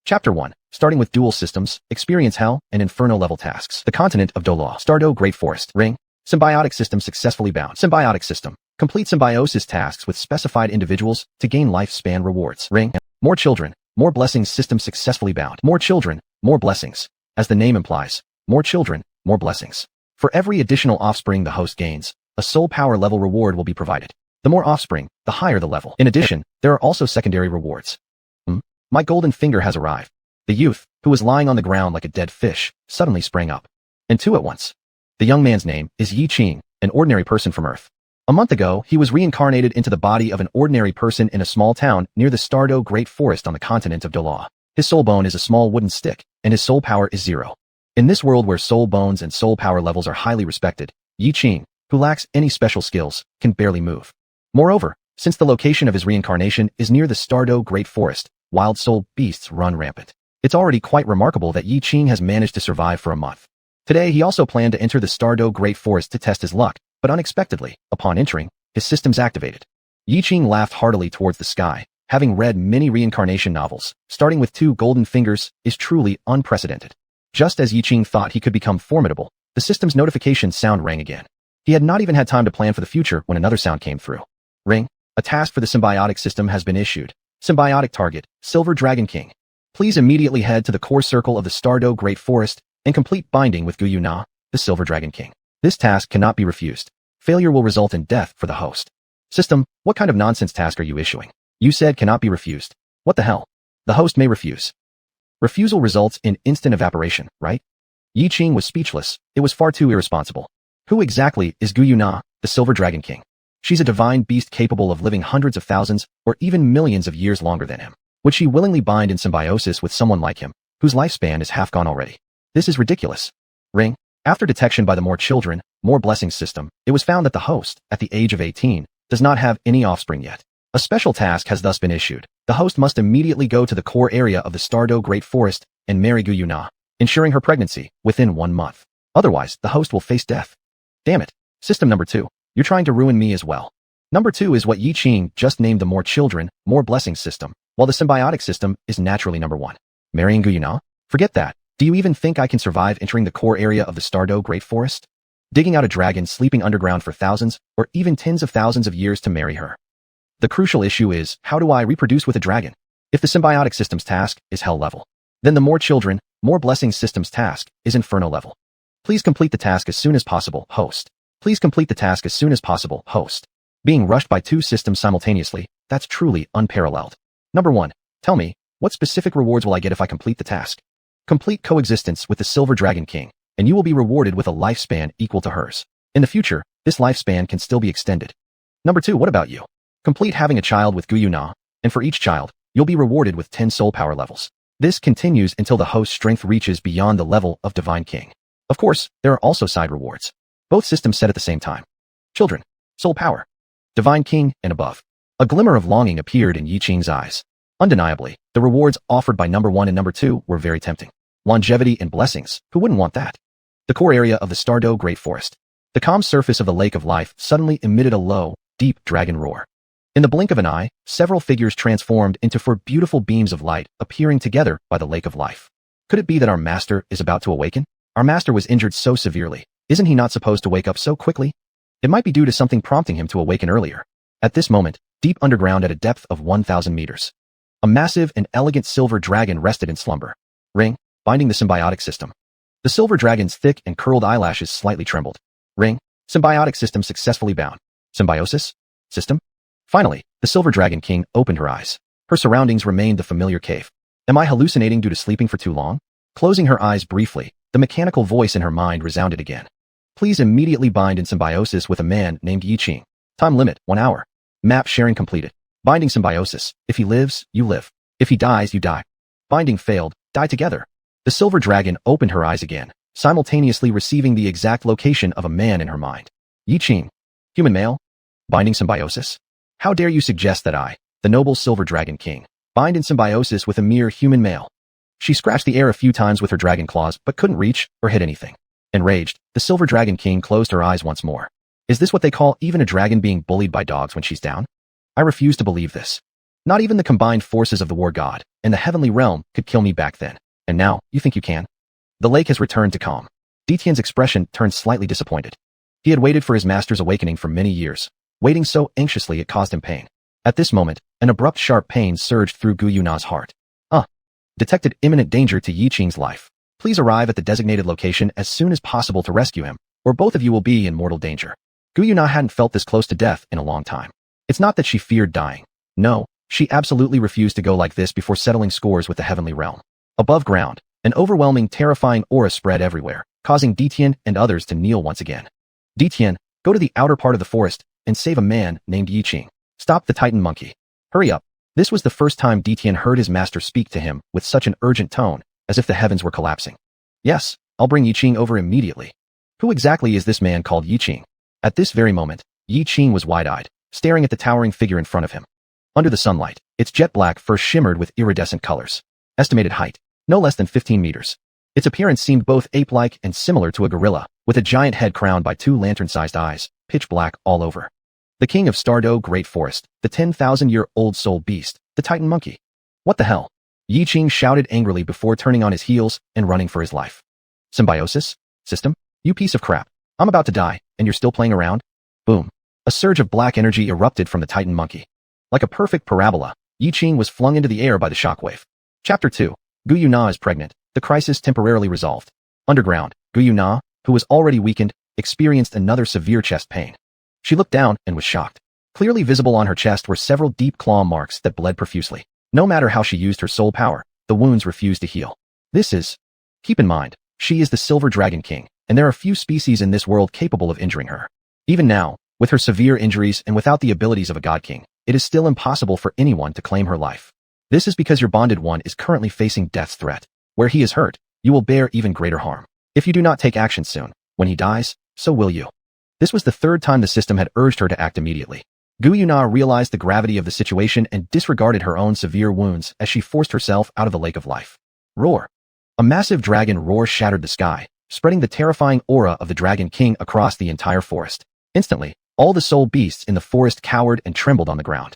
Chapter 1. Starting with dual systems, experience hell and inferno level tasks. The continent of Douluo. Stardo Great Forest. Ring. Symbiotic system successfully bound. Symbiotic system. Complete symbiosis tasks with specified individuals to gain lifespan rewards. Ring. More children. More blessings system successfully bound. More children. More blessings. As the name implies, more children, more blessings. For every additional offspring the host gains, a soul power level reward will be provided. The more offspring, the higher the level. In addition, there are also secondary rewards. My golden finger has arrived. The youth, who was lying on the ground like a dead fish, suddenly sprang up. And two at once. The young man's name is Yiqing, an ordinary person from Earth. A month ago, he was reincarnated into the body of an ordinary person in a small town near the Stardo Great Forest on the continent of Douluo. His soul bone is a small wooden stick, and his soul power is 0. In this world where soul bones and soul power levels are highly respected, Yiqing, who lacks any special skills, can barely move. Moreover, since the location of his reincarnation is near the Stardo Great Forest, wild soul beasts run rampant. It's already quite remarkable that Yiqing has managed to survive for a month. Today he also planned to enter the Stardo Great Forest to test his luck, but unexpectedly, upon entering, his systems activated. Yiqing laughed heartily towards the sky. Having read many reincarnation novels, starting with 2 golden fingers is truly unprecedented. Just as Yiqing thought he could become formidable, the system's notification sound rang again. He had not even had time to plan for the future when another sound came through. Ring. A task for the symbiotic system has been issued. Symbiotic target, Silver Dragon King. Please immediately head to the core circle of the Stardo Great Forest and complete binding with xuanhuan, the Silver Dragon King. This task cannot be refused. Failure will result in death for the host. System, what kind of nonsense task are you issuing? You said cannot be refused. What the hell? The host may refuse. Refusal results in instant evaporation, right? Yiqing was speechless. It was far too irresponsible. Who exactly is xuanhuan, the Silver Dragon King? She's a divine beast capable of living hundreds of thousands or even millions of years longer than him. Would she willingly bind in symbiosis with someone like him, whose lifespan is half gone already? This is ridiculous. Ring. After detection by the More Children, More Blessings system, it was found that the host, at the age of 18, does not have any offspring yet. A special task has thus been issued. The host must immediately go to the core area of the Stardo Great Forest and marry xuanhuan, ensuring her pregnancy within 1 month. Otherwise, the host will face death. Damn it. System number 2. You're trying to ruin me as well. Number 2 is what Yiqing just named the More Children, More Blessings system, while the symbiotic system is naturally number 1. Marrying xuanhuan? Forget that. Do you even think I can survive entering the core area of the Stardo Great Forest? Digging out a dragon sleeping underground for thousands or even tens of thousands of years to marry her? The crucial issue is, how do I reproduce with a dragon? If the symbiotic system's task is hell level, then the More Children, More Blessings system's task is inferno level. Please complete the task as soon as possible, host. Please complete the task as soon as possible, host. Being rushed by 2 systems simultaneously, that's truly unparalleled. Number 1. Tell me, what specific rewards will I get if I complete the task? Complete coexistence with the Silver Dragon King, and you will be rewarded with a lifespan equal to hers. In the future, this lifespan can still be extended. Number 2. What about you? Complete having a child with xuanhuan, and for each child, you'll be rewarded with 10 soul power levels. This continues until the host's strength reaches beyond the level of Divine King. Of course, there are also side rewards. Both systems set at the same time. Children, soul power, Divine King, and above. A glimmer of longing appeared in Yiqing's eyes. Undeniably, the rewards offered by number 1 and number 2 were very tempting. Longevity and blessings, who wouldn't want that? The core area of the Stardo Great Forest. The calm surface of the Lake of Life suddenly emitted a low, deep dragon roar. In the blink of an eye, several figures transformed into 4 beautiful beams of light appearing together by the Lake of Life. Could it be that our master is about to awaken? Our master was injured so severely. Isn't he not supposed to wake up so quickly? It might be due to something prompting him to awaken earlier. At this moment, deep underground at a depth of 1,000 meters, a massive and elegant silver dragon rested in slumber. Ring. Binding the symbiotic system. The silver dragon's thick and curled eyelashes slightly trembled. Ring. Symbiotic system successfully bound. Symbiosis? System? Finally, the Silver Dragon King opened her eyes. Her surroundings remained the familiar cave. Am I hallucinating due to sleeping for too long? Closing her eyes briefly, the mechanical voice in her mind resounded again. Please immediately bind in symbiosis with a man named Yiqing. Time limit, 1 hour. Map sharing completed. Binding symbiosis. If he lives, you live. If he dies, you die. Binding failed. Die together. The silver dragon opened her eyes again, simultaneously receiving the exact location of a man in her mind. Yiqing. Human male? Binding symbiosis? How dare you suggest that I, the noble Silver Dragon King, bind in symbiosis with a mere human male? She scratched the air a few times with her dragon claws but couldn't reach or hit anything. Enraged, the Silver Dragon King closed her eyes once more. Is this what they call even a dragon being bullied by dogs when she's down? I refuse to believe this. Not even the combined forces of the war god and the heavenly realm could kill me back then. And now, you think you can? The lake has returned to calm. Detien's expression turned slightly disappointed. He had waited for his master's awakening for many years, waiting so anxiously it caused him pain. At this moment, an abrupt sharp pain surged through Gu Yuna's heart. Detected imminent danger to Yiqing's life. Please arrive at the designated location as soon as possible to rescue him, or both of you will be in mortal danger. Gu Yuna hadn't felt this close to death in a long time. It's not that she feared dying. No, she absolutely refused to go like this before settling scores with the heavenly realm. Above ground, an overwhelming, terrifying aura spread everywhere, causing Detien and others to kneel once again. Detien, go to the outer part of the forest and save a man named Yiqing. Stop the Titan monkey. Hurry up. This was the first time Detien heard his master speak to him with such an urgent tone, as if the heavens were collapsing. Yes, I'll bring Yiqing over immediately. Who exactly is this man called Yiqing? At this very moment, Yiqing was wide-eyed, staring at the towering figure in front of him. Under the sunlight, its jet black fur shimmered with iridescent colors. Estimated height, no less than 15 meters. Its appearance seemed both ape-like and similar to a gorilla, with a giant head crowned by 2 lantern-sized eyes, pitch black all over. The king of Douluo Great Forest, the 10,000-year-old soul beast, the Titan monkey. What the hell? Yiqing shouted angrily before turning on his heels and running for his life. Symbiosis? System? You piece of crap. I'm about to die, and you're still playing around? Boom. A surge of black energy erupted from the Titan monkey. Like a perfect parabola, Yiqing was flung into the air by the shockwave. Chapter 2. Gu Yuna is pregnant. The crisis temporarily resolved. Underground, Gu Yuna, who was already weakened, experienced another severe chest pain. She looked down and was shocked. Clearly visible on her chest were several deep claw marks that bled profusely. No matter how she used her soul power, the wounds refused to heal. Keep in mind, she is the Silver Dragon King, and there are few species in this world capable of injuring her. Even now, with her severe injuries and without the abilities of a god king, it is still impossible for anyone to claim her life. This is because your bonded one is currently facing death's threat. Where he is hurt, you will bear even greater harm. If you do not take action soon, when he dies, so will you. This was the third time the system had urged her to act immediately. Gu Yuna realized the gravity of the situation and disregarded her own severe wounds as she forced herself out of the lake of life. Roar. A massive dragon roar shattered the sky, spreading the terrifying aura of the Dragon King across the entire forest. Instantly, all the soul beasts in the forest cowered and trembled on the ground.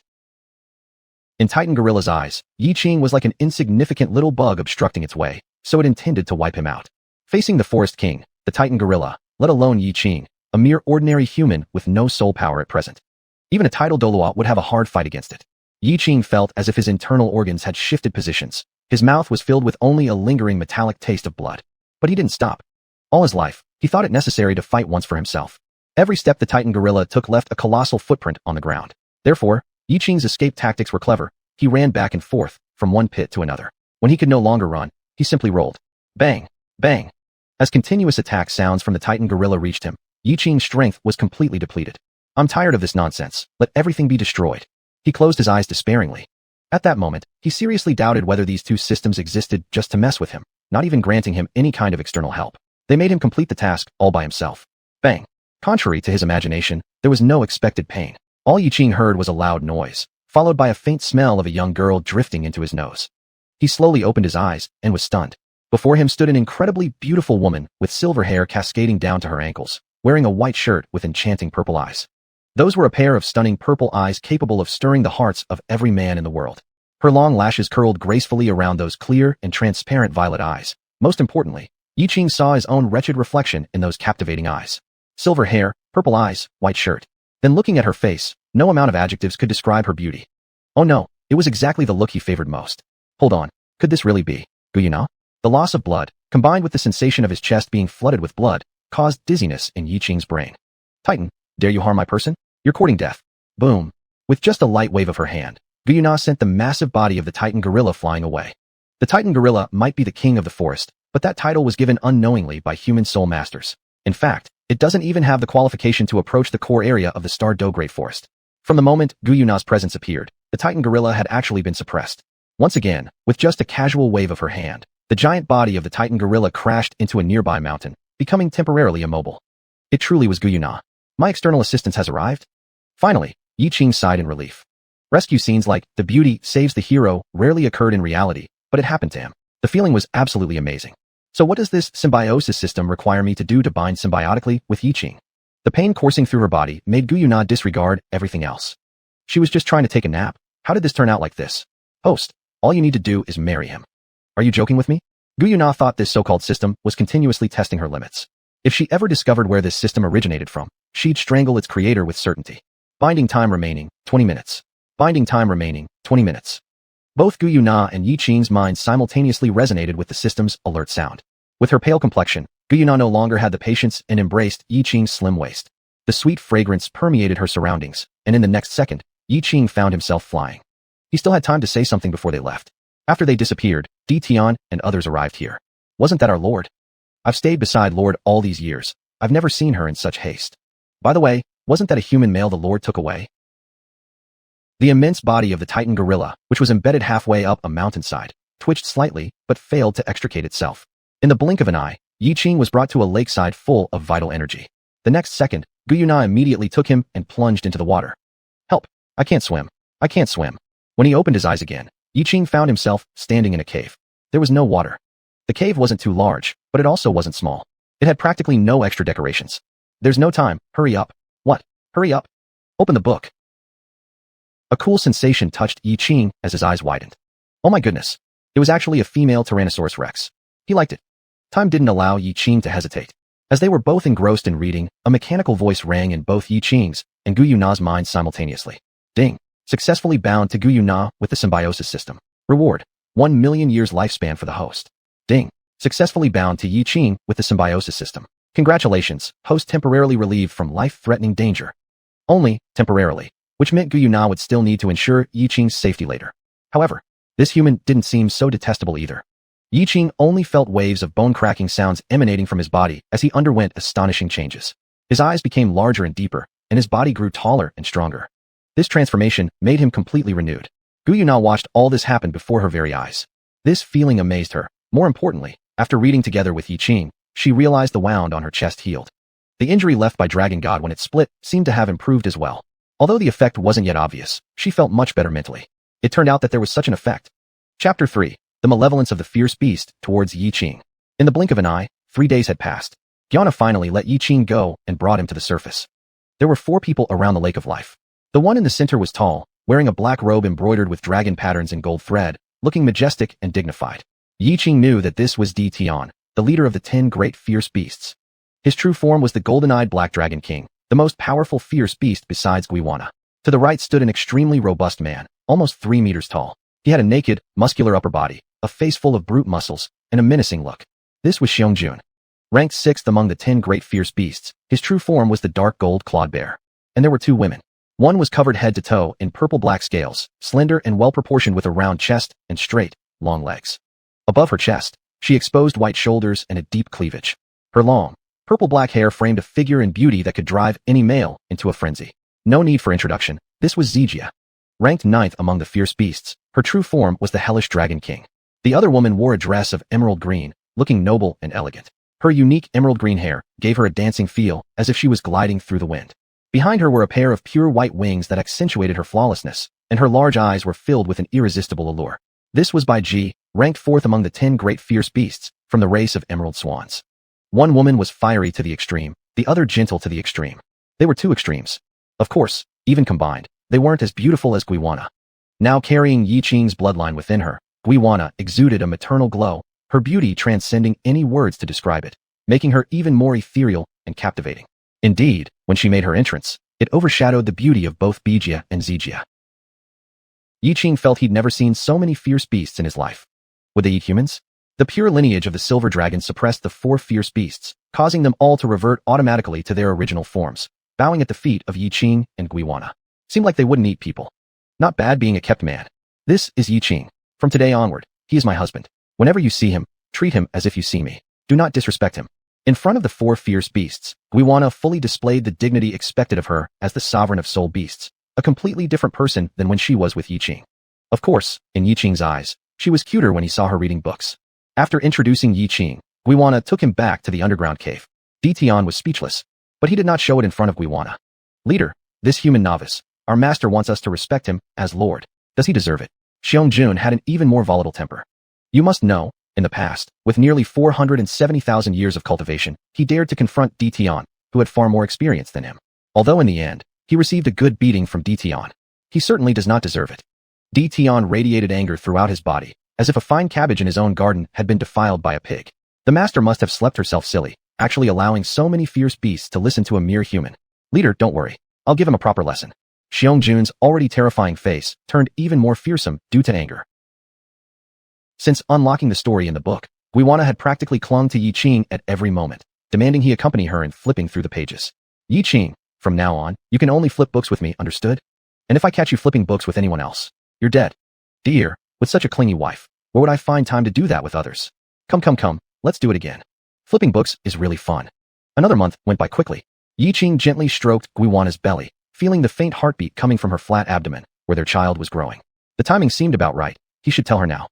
In Titan Gorilla's eyes, Yiqing was like an insignificant little bug obstructing its way, so it intended to wipe him out. Facing the Forest King, the Titan Gorilla, let alone Yiqing, a mere ordinary human with no soul power at present. Even a title Douluo would have a hard fight against it. Yiqing felt as if his internal organs had shifted positions. His mouth was filled with only a lingering metallic taste of blood. But he didn't stop. All his life, he thought it necessary to fight once for himself. Every step the Titan Gorilla took left a colossal footprint on the ground. Therefore, Yiqing's escape tactics were clever. He ran back and forth, from one pit to another. When he could no longer run, he simply rolled. Bang! Bang! As continuous attack sounds from the Titan Gorilla reached him, Yiqing's strength was completely depleted. I'm tired of this nonsense. Let everything be destroyed. He closed his eyes despairingly. At that moment, he seriously doubted whether these two systems existed just to mess with him, not even granting him any kind of external help. They made him complete the task all by himself. Bang! Contrary to his imagination, there was no expected pain. All Yiqing heard was a loud noise, followed by a faint smell of a young girl drifting into his nose. He slowly opened his eyes and was stunned. Before him stood an incredibly beautiful woman with silver hair cascading down to her ankles, wearing a white shirt with enchanting purple eyes. Those were a pair of stunning purple eyes capable of stirring the hearts of every man in the world. Her long lashes curled gracefully around those clear and transparent violet eyes. Most importantly, Yiqing saw his own wretched reflection in those captivating eyes. Silver hair, purple eyes, white shirt. Then looking at her face, no amount of adjectives could describe her beauty. Oh no, it was exactly the look he favored most. Hold on, could this really be Gu Yuna? The loss of blood, combined with the sensation of his chest being flooded with blood, caused dizziness in Yiqing's brain. Titan, dare you harm my person? You're courting death. Boom. With just a light wave of her hand, Gu Yuna sent the massive body of the Titan Gorilla flying away. The Titan Gorilla might be the king of the forest, but that title was given unknowingly by human soul masters. In fact, it doesn't even have the qualification to approach the core area of the Douluo Great Forest. From the moment Gu Yuna's presence appeared, the Titan Gorilla had actually been suppressed. Once again, with just a casual wave of her hand, the giant body of the Titan Gorilla crashed into a nearby mountain, becoming temporarily immobile. It truly was Gu Yuna. My external assistance has arrived? Finally, Yiqing sighed in relief. Rescue scenes like "The beauty saves the hero" rarely occurred in reality, but it happened to him. The feeling was absolutely amazing. So what does this symbiosis system require me to do to bind symbiotically with Yiqing? The pain coursing through her body made Gu Yuna disregard everything else. She was just trying to take a nap. How did this turn out like this? Host, all you need to do is marry him. Are you joking with me? Guyuna thought this so-called system was continuously testing her limits. If she ever discovered where this system originated from, she'd strangle its creator with certainty. Binding time remaining, 20 minutes. Binding time remaining, 20 minutes. Both Guyuna and Yiqing's minds simultaneously resonated with the system's alert sound. With her pale complexion, Guyuna no longer had the patience and embraced Yiqing's slim waist. The sweet fragrance permeated her surroundings, and in the next second, Yiqing found himself flying. He still had time to say something before they left. After they disappeared, Tian and others arrived here. Wasn't that our Lord? I've stayed beside Lord all these years. I've never seen her in such haste. By the way, wasn't that a human male the Lord took away? The immense body of the Titan gorilla, which was embedded halfway up a mountainside, twitched slightly, but failed to extricate itself. In the blink of an eye, Yiqing was brought to a lakeside full of vital energy. The next second, Guyuna immediately took him and plunged into the water. Help! I can't swim. I can't swim. When he opened his eyes again, Yiqing found himself standing in a cave. There was no water. The cave wasn't too large, but it also wasn't small. It had practically no extra decorations. There's no time. Hurry up. What? Hurry up. Open the book. A cool sensation touched Yiqing as his eyes widened. Oh my goodness. It was actually a female Tyrannosaurus Rex. He liked it. Time didn't allow Yiqing to hesitate. As they were both engrossed in reading, a mechanical voice rang in both Yiqing's and Guyuna's minds simultaneously. Ding. Successfully bound to Guyuna with the symbiosis system. Reward. 1 million years lifespan for the host. Ding. Successfully bound to Yiqing with the symbiosis system. Congratulations, host temporarily relieved from life-threatening danger. Only temporarily, which meant Guyuna would still need to ensure Yiqing's safety later. However, this human didn't seem so detestable either. Yiqing only felt waves of bone-cracking sounds emanating from his body as he underwent astonishing changes. His eyes became larger and deeper, and his body grew taller and stronger. This transformation made him completely renewed. Guyuna watched all this happen before her very eyes. This feeling amazed her. More importantly, after reading together with Yiqing, she realized the wound on her chest healed. The injury left by Dragon God when it split seemed to have improved as well. Although the effect wasn't yet obvious, she felt much better mentally. It turned out that there was such an effect. Chapter 3. The Malevolence of the Fierce Beast towards Yiqing. In the blink of an eye, 3 days had passed. Guyuna finally let Yiqing go and brought him to the surface. There were 4 people around the Lake of Life. The one in the center was tall, wearing a black robe embroidered with dragon patterns and gold thread, looking majestic and dignified. Yiqing knew that this was Tian, the leader of the 10 great fierce beasts. His true form was the golden-eyed Black Dragon King, the most powerful fierce beast besides Xuanhuan. To the right stood an extremely robust man, almost 3 meters tall. He had a naked, muscular upper body, a face full of brute muscles, and a menacing look. This was Xiangjun. Ranked 6th among the 10 great fierce beasts, his true form was the dark gold clawed bear. And there were 2 women. One was covered head to toe in purple-black scales, slender and well-proportioned with a round chest and straight, long legs. Above her chest, she exposed white shoulders and a deep cleavage. Her long, purple-black hair framed a figure and beauty that could drive any male into a frenzy. No need for introduction, this was Zijia. Ranked 9th among the fierce beasts, her true form was the hellish Dragon King. The other woman wore a dress of emerald green, looking noble and elegant. Her unique emerald green hair gave her a dancing feel as if she was gliding through the wind. Behind her were a pair of pure white wings that accentuated her flawlessness, and her large eyes were filled with an irresistible allure. This was Bai Ji, ranked 4th among the 10 great fierce beasts, from the race of emerald swans. One woman was fiery to the extreme, the other gentle to the extreme. They were 2 extremes. Of course, even combined, they weren't as beautiful as Xuanhuan. Now carrying Yiqing's bloodline within her, Xuanhuan exuded a maternal glow, her beauty transcending any words to describe it, making her even more ethereal and captivating. Indeed, when she made her entrance, it overshadowed the beauty of both Bijia and Zijia. Yiqing felt he'd never seen so many fierce beasts in his life. Would they eat humans? The pure lineage of the silver dragon suppressed the 4 fierce beasts, causing them all to revert automatically to their original forms, bowing at the feet of Yiqing and Xuanhuan. Seemed like they wouldn't eat people. Not bad being a kept man. This is Yiqing. From today onward, he is my husband. Whenever you see him, treat him as if you see me. Do not disrespect him. In front of the 4 fierce beasts, Xuanhuan fully displayed the dignity expected of her as the sovereign of soul beasts, a completely different person than when she was with Yiqing. Of course, in Yiqing's eyes, she was cuter when he saw her reading books. After introducing Yiqing, Xuanhuan took him back to the underground cave. Tian was speechless, but he did not show it in front of Xuanhuan. Leader, this human novice, our master wants us to respect him as Lord. Does he deserve it? Xiangjun had an even more volatile temper. You must know, in the past, with nearly 470,000 years of cultivation, he dared to confront Tian, who had far more experience than him. Although in the end, he received a good beating from Tian. He certainly does not deserve it. Tian radiated anger throughout his body, as if a fine cabbage in his own garden had been defiled by a pig. The master must have slept herself silly, actually allowing so many fierce beasts to listen to a mere human. Leader, don't worry. I'll give him a proper lesson. Xiongju's already terrifying face turned even more fearsome due to anger. Since unlocking the story in the book, Xuanhuan had practically clung to Yiqing at every moment, demanding he accompany her in flipping through the pages. Yiqing, from now on, you can only flip books with me, understood? And if I catch you flipping books with anyone else, you're dead. Dear, with such a clingy wife, where would I find time to do that with others? Come, let's do it again. Flipping books is really fun. Another month went by quickly. Yiqing gently stroked Xuanhuan's belly, feeling the faint heartbeat coming from her flat abdomen, where their child was growing. The timing seemed about right. He should tell her now.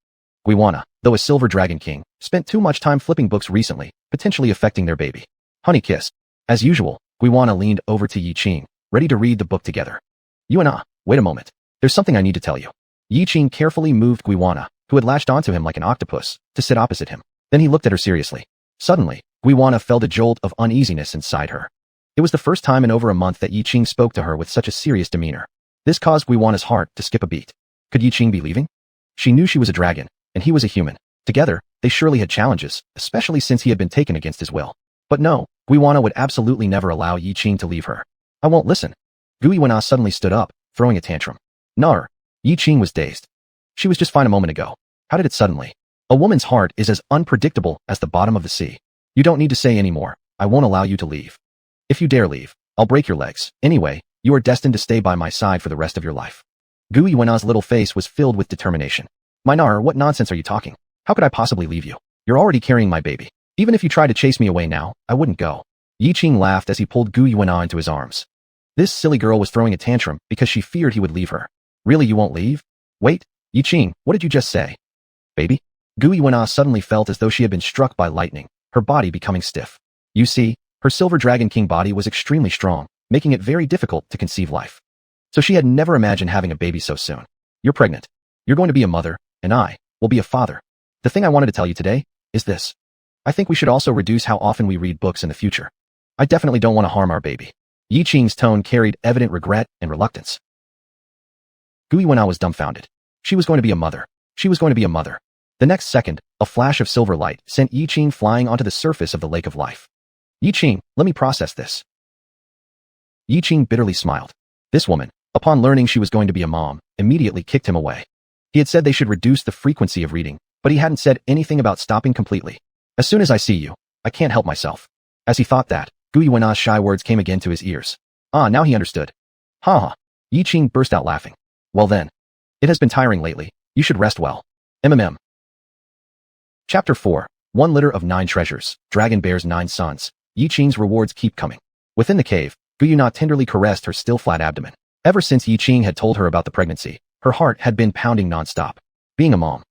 Xuanhuan, though a silver dragon king, spent too much time flipping books recently, potentially affecting their baby. Honey kiss. As usual, Xuanhuan leaned over to Yiqing, ready to read the book together. Xuanhuan, wait a moment. There's something I need to tell you. Yiqing carefully moved Xuanhuan, who had latched onto him like an octopus, to sit opposite him. Then he looked at her seriously. Suddenly, Xuanhuan felt a jolt of uneasiness inside her. It was the first time in over a month that Yiqing spoke to her with such a serious demeanor. This caused Xuanhuan's heart to skip a beat. Could Yiqing be leaving? She knew she was a dragon, and he was a human. Together, they surely had challenges, especially since he had been taken against his will. But no, Xuanhuan would absolutely never allow Yiqing to leave her. I won't listen. Xuanhuan suddenly stood up, throwing a tantrum. Nar. Yiqing was dazed. She was just fine a moment ago. How did it suddenly? A woman's heart is as unpredictable as the bottom of the sea. You don't need to say any more. I won't allow you to leave. If you dare leave, I'll break your legs. Anyway, you are destined to stay by my side for the rest of your life. Xuanhuan's little face was filled with determination. Nar, what nonsense are you talking? How could I possibly leave you? You're already carrying my baby. Even if you tried to chase me away now, I wouldn't go. Yiqing laughed as he pulled Xuanhuan into his arms. This silly girl was throwing a tantrum because she feared he would leave her. Really, you won't leave? Wait, Yiqing, what did you just say? Baby? Xuanhuan suddenly felt as though she had been struck by lightning, her body becoming stiff. You see, her silver dragon king body was extremely strong, making it very difficult to conceive life. So she had never imagined having a baby so soon. You're pregnant. You're going to be a mother, and I will be a father. The thing I wanted to tell you today is this. I think we should also reduce how often we read books in the future. I definitely don't want to harm our baby. Yiqing's tone carried evident regret and reluctance. Xuanhuan was dumbfounded. She was going to be a mother. She was going to be a mother. The next second, a flash of silver light sent Yiqing flying onto the surface of the lake of life. Yiqing, let me process this. Yiqing bitterly smiled. This woman, upon learning she was going to be a mom, immediately kicked him away. He had said they should reduce the frequency of reading, but he hadn't said anything about stopping completely. As soon as I see you, I can't help myself. As he thought that, Xuanhuan's shy words came again to his ears. Ah, now he understood. Ha. Yiqing burst out laughing. Well then. It has been tiring lately. You should rest well. MMM. Chapter 4. 1 litter of 9 treasures. Dragon bears 9 sons. Yiqing's rewards keep coming. Within the cave, Xuanhuan tenderly caressed her still flat abdomen. Ever since Yiqing had told her about the pregnancy, her heart had been pounding non-stop. Being a mom.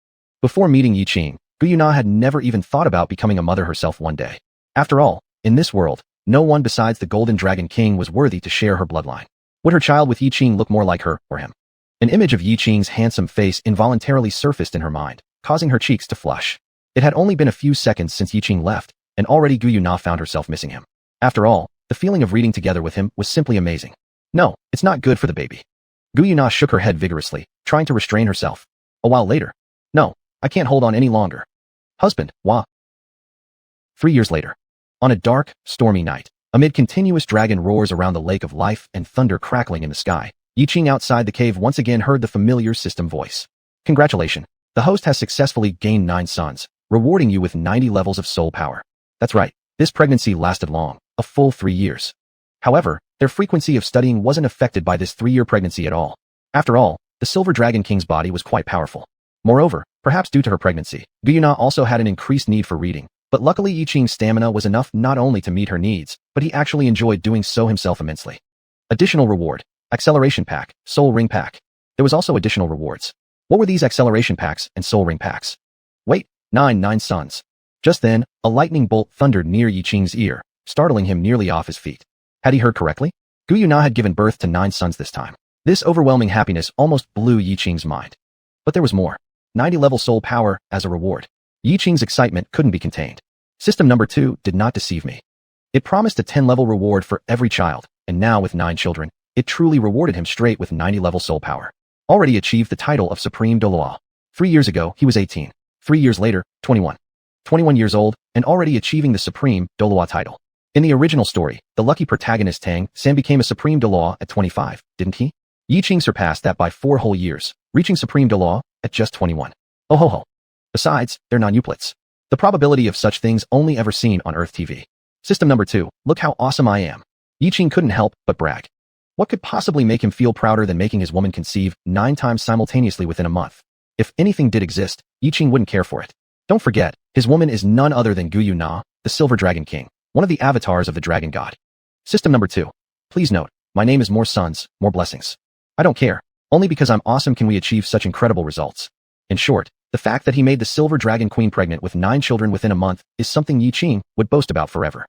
Before meeting Yiqing, Xuanhuan had never even thought about becoming a mother herself one day. After all, in this world, no one besides the Golden Dragon King was worthy to share her bloodline. Would her child with Yiqing look more like her or him? An image of Yiqing's handsome face involuntarily surfaced in her mind, causing her cheeks to flush. It had only been a few seconds since Yiqing left, and already Xuanhuan found herself missing him. After all, the feeling of reading together with him was simply amazing. No, it's not good for the baby. Xuanhuan shook her head vigorously, trying to restrain herself. A while later. No, I can't hold on any longer. Husband, wah. 3 years later. On a dark, stormy night, amid continuous dragon roars around the lake of life and thunder crackling in the sky, Yiqing outside the cave once again heard the familiar system voice. Congratulations. The host has successfully gained 9 sons, rewarding you with 90 levels of soul power. That's right, this pregnancy lasted long, a full 3 years. However, their frequency of studying wasn't affected by this 3-year pregnancy at all. After all, the Silver Dragon King's body was quite powerful. Moreover, perhaps due to her pregnancy, Xuanhuan also had an increased need for reading, but luckily Yiqing's stamina was enough not only to meet her needs, but he actually enjoyed doing so himself immensely. Additional reward. Acceleration Pack, Soul Ring Pack. There was also additional rewards. What were these acceleration packs and soul ring packs? Wait, 9 sons. Just then, a lightning bolt thundered near Yiqing's ear, startling him nearly off his feet. Had he heard correctly? Xuanhuan had given birth to 9 sons this time. This overwhelming happiness almost blew Yiqing's mind. But there was more. 90-level soul power as a reward. Yiqing's excitement couldn't be contained. System number 2 did not deceive me. It promised a 10-level reward for every child, and now with 9 children, it truly rewarded him straight with 90-level soul power. already achieved the title of Supreme Douluo. 3 years ago, he was 18. 3 years later, 21. 21 years old, and already achieving the Supreme Douluo title. In the original story, the lucky protagonist Tang San became a Supreme Douluo at 25, didn't he? Yiqing surpassed that by 4 whole years, reaching Supreme Douluo at just 21. Oh ho ho. Besides, they're non-euplets. The probability of such things only ever seen on Earth TV. System number 2, look how awesome I am. Yiqing couldn't help but brag. What could possibly make him feel prouder than making his woman conceive 9 times simultaneously within a month? If anything did exist, Yiqing wouldn't care for it. Don't forget, his woman is none other than xuanhuan, the Silver Dragon King, one of the avatars of the Dragon God. System number 2. Please note, my name is more sons, more blessings. I don't care. Only because I'm awesome can we achieve such incredible results. In short, the fact that he made the Silver Dragon Queen pregnant with 9 children within a month is something Yiqing would boast about forever.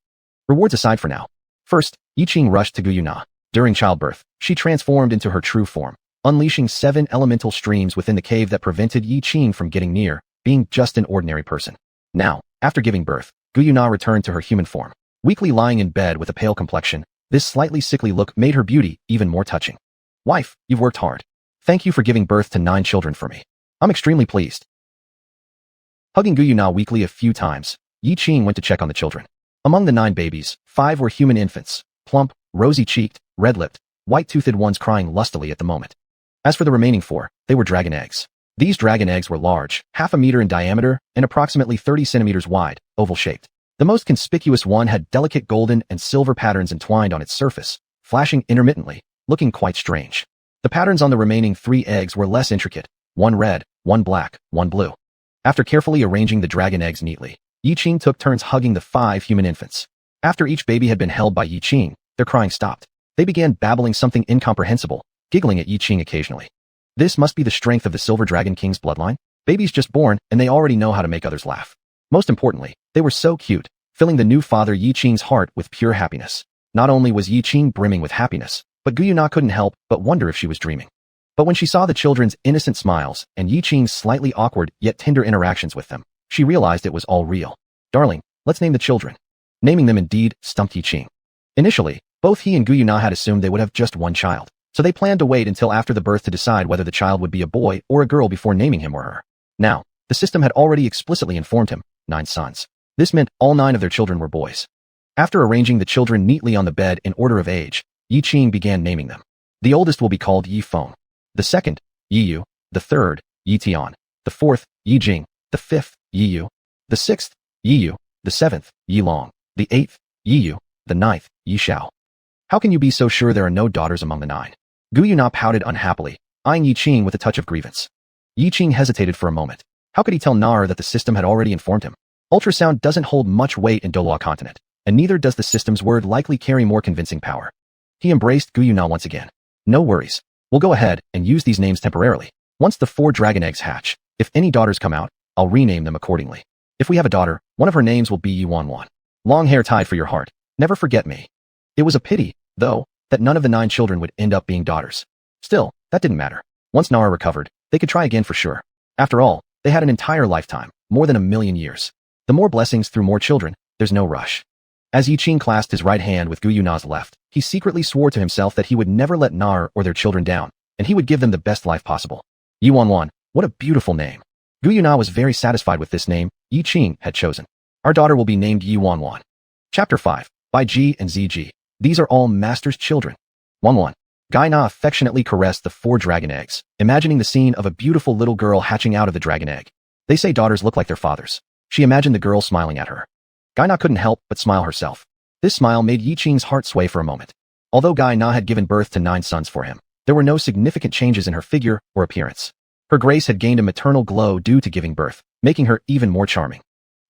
Rewards aside for now. First, Yiqing rushed to xuanhuan. During childbirth, she transformed into her true form, unleashing 7 elemental streams within the cave that prevented Yiqing from getting near, being just an ordinary person. Now, after giving birth, xuanhuan returned to her human form. Weakly lying in bed with a pale complexion, this slightly sickly look made her beauty even more touching. Wife, you've worked hard. Thank you for giving birth to 9 children for me. I'm extremely pleased. Hugging xuanhuan weakly a few times, Yiqing went to check on the children. Among the 9 babies, 5 were human infants, plump, rosy-cheeked, red-lipped, white-toothed ones crying lustily at the moment. As for the remaining 4, they were dragon eggs. These dragon eggs were large, half a meter in diameter and approximately 30 centimeters wide, oval-shaped. The most conspicuous one had delicate golden and silver patterns entwined on its surface, flashing intermittently, looking quite strange. The patterns on the remaining 3 eggs were less intricate, one red, one black, one blue. After carefully arranging the dragon eggs neatly, Yiqing took turns hugging the 5 human infants. After each baby had been held by Yiqing, their crying stopped. They began babbling something incomprehensible, giggling at Yiqing occasionally. This must be the strength of the Silver Dragon King's bloodline. Babies just born, and they already know how to make others laugh. Most importantly, they were so cute, filling the new father Yiqing's heart with pure happiness. Not only was Yiqing brimming with happiness, but xuanhuan couldn't help but wonder if she was dreaming. But when she saw the children's innocent smiles and Yiqing's slightly awkward yet tender interactions with them, she realized it was all real. Darling, let's name the children. Naming them indeed stumped Yiqing. Initially, both he and xuanhuan had assumed they would have just one child, so they planned to wait until after the birth to decide whether the child would be a boy or a girl before naming him or her. Now, the system had already explicitly informed him, 9 sons. This meant all 9 of their children were boys. After arranging the children neatly on the bed in order of age, Yiqing began naming them. The oldest will be called Yifeng. The second, Yiyu. The third, Yitian. The fourth, Yijing. The fifth, Yiyu. The sixth, Yiyu. The seventh, Yilong. The eighth, Yiyu. The ninth, Yishao. How can you be so sure there are no daughters among the 9? Xuanhuan pouted unhappily, eyeing Yiqing with a touch of grievance. Yiqing hesitated for a moment. How could he tell Nero that the system had already informed him? Ultrasound doesn't hold much weight in Douluo continent, and neither does the system's word likely carry more convincing power. He embraced xuanhuan once again. No worries. We'll go ahead and use these names temporarily. Once the 4 dragon eggs hatch, if any daughters come out, I'll rename them accordingly. If we have a daughter, one of her names will be xuanhuan. Long hair tied for your heart. Never forget me. It was a pity, though, that none of the 9 children would end up being daughters. Still, that didn't matter. Once Nero recovered, they could try again for sure. After all, they had an entire lifetime, more than 1,000,000 years. The more blessings through more children, there's no rush. As Yiqing clasped his right hand with xuanhuan's left, he secretly swore to himself that he would never let Nero or their children down, and he would give them the best life possible. Xuanhuan, what a beautiful name. Xuanhuan was very satisfied with this name Yiqing had chosen. Our daughter will be named Xuanhuan. Chapter 5, by G and ZG. These are all master's children. 1-1. Gaina affectionately caressed the 4 dragon eggs, imagining the scene of a beautiful little girl hatching out of the dragon egg. They say daughters look like their fathers. She imagined the girl smiling at her. Gaina couldn't help but smile herself. This smile made Yiqing's heart sway for a moment. Although Gaina had given birth to 9 sons for him, there were no significant changes in her figure or appearance. Her grace had gained a maternal glow due to giving birth, making her even more charming.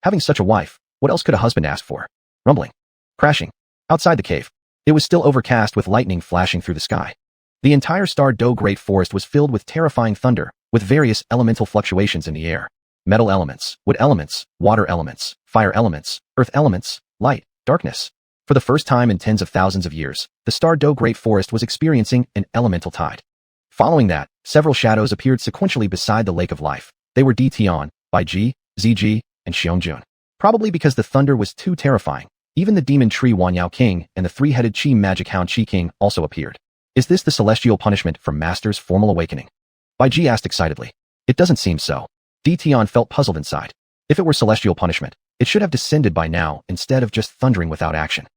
Having such a wife, what else could a husband ask for? Rumbling. Crashing. Outside the cave. It was still overcast with lightning flashing through the sky. The entire Douluo Great Forest was filled with terrifying thunder, with various elemental fluctuations in the air. Metal elements, wood elements, water elements, fire elements, earth elements, light, darkness. For the first time in tens of thousands of years, the Douluo Great Forest was experiencing an elemental tide. Following that, several shadows appeared sequentially beside the Lake of Life. They were Tian, Bai Ji, Ziji, and Xiangjun. Probably because the thunder was too terrifying, even the demon tree Wanyao King and the 3-headed Qi magic hound Qi King also appeared. Is this the celestial punishment for Master's formal awakening? Bai Ji asked excitedly. It doesn't seem so. Di Tian felt puzzled inside. If it were celestial punishment, it should have descended by now instead of just thundering without action.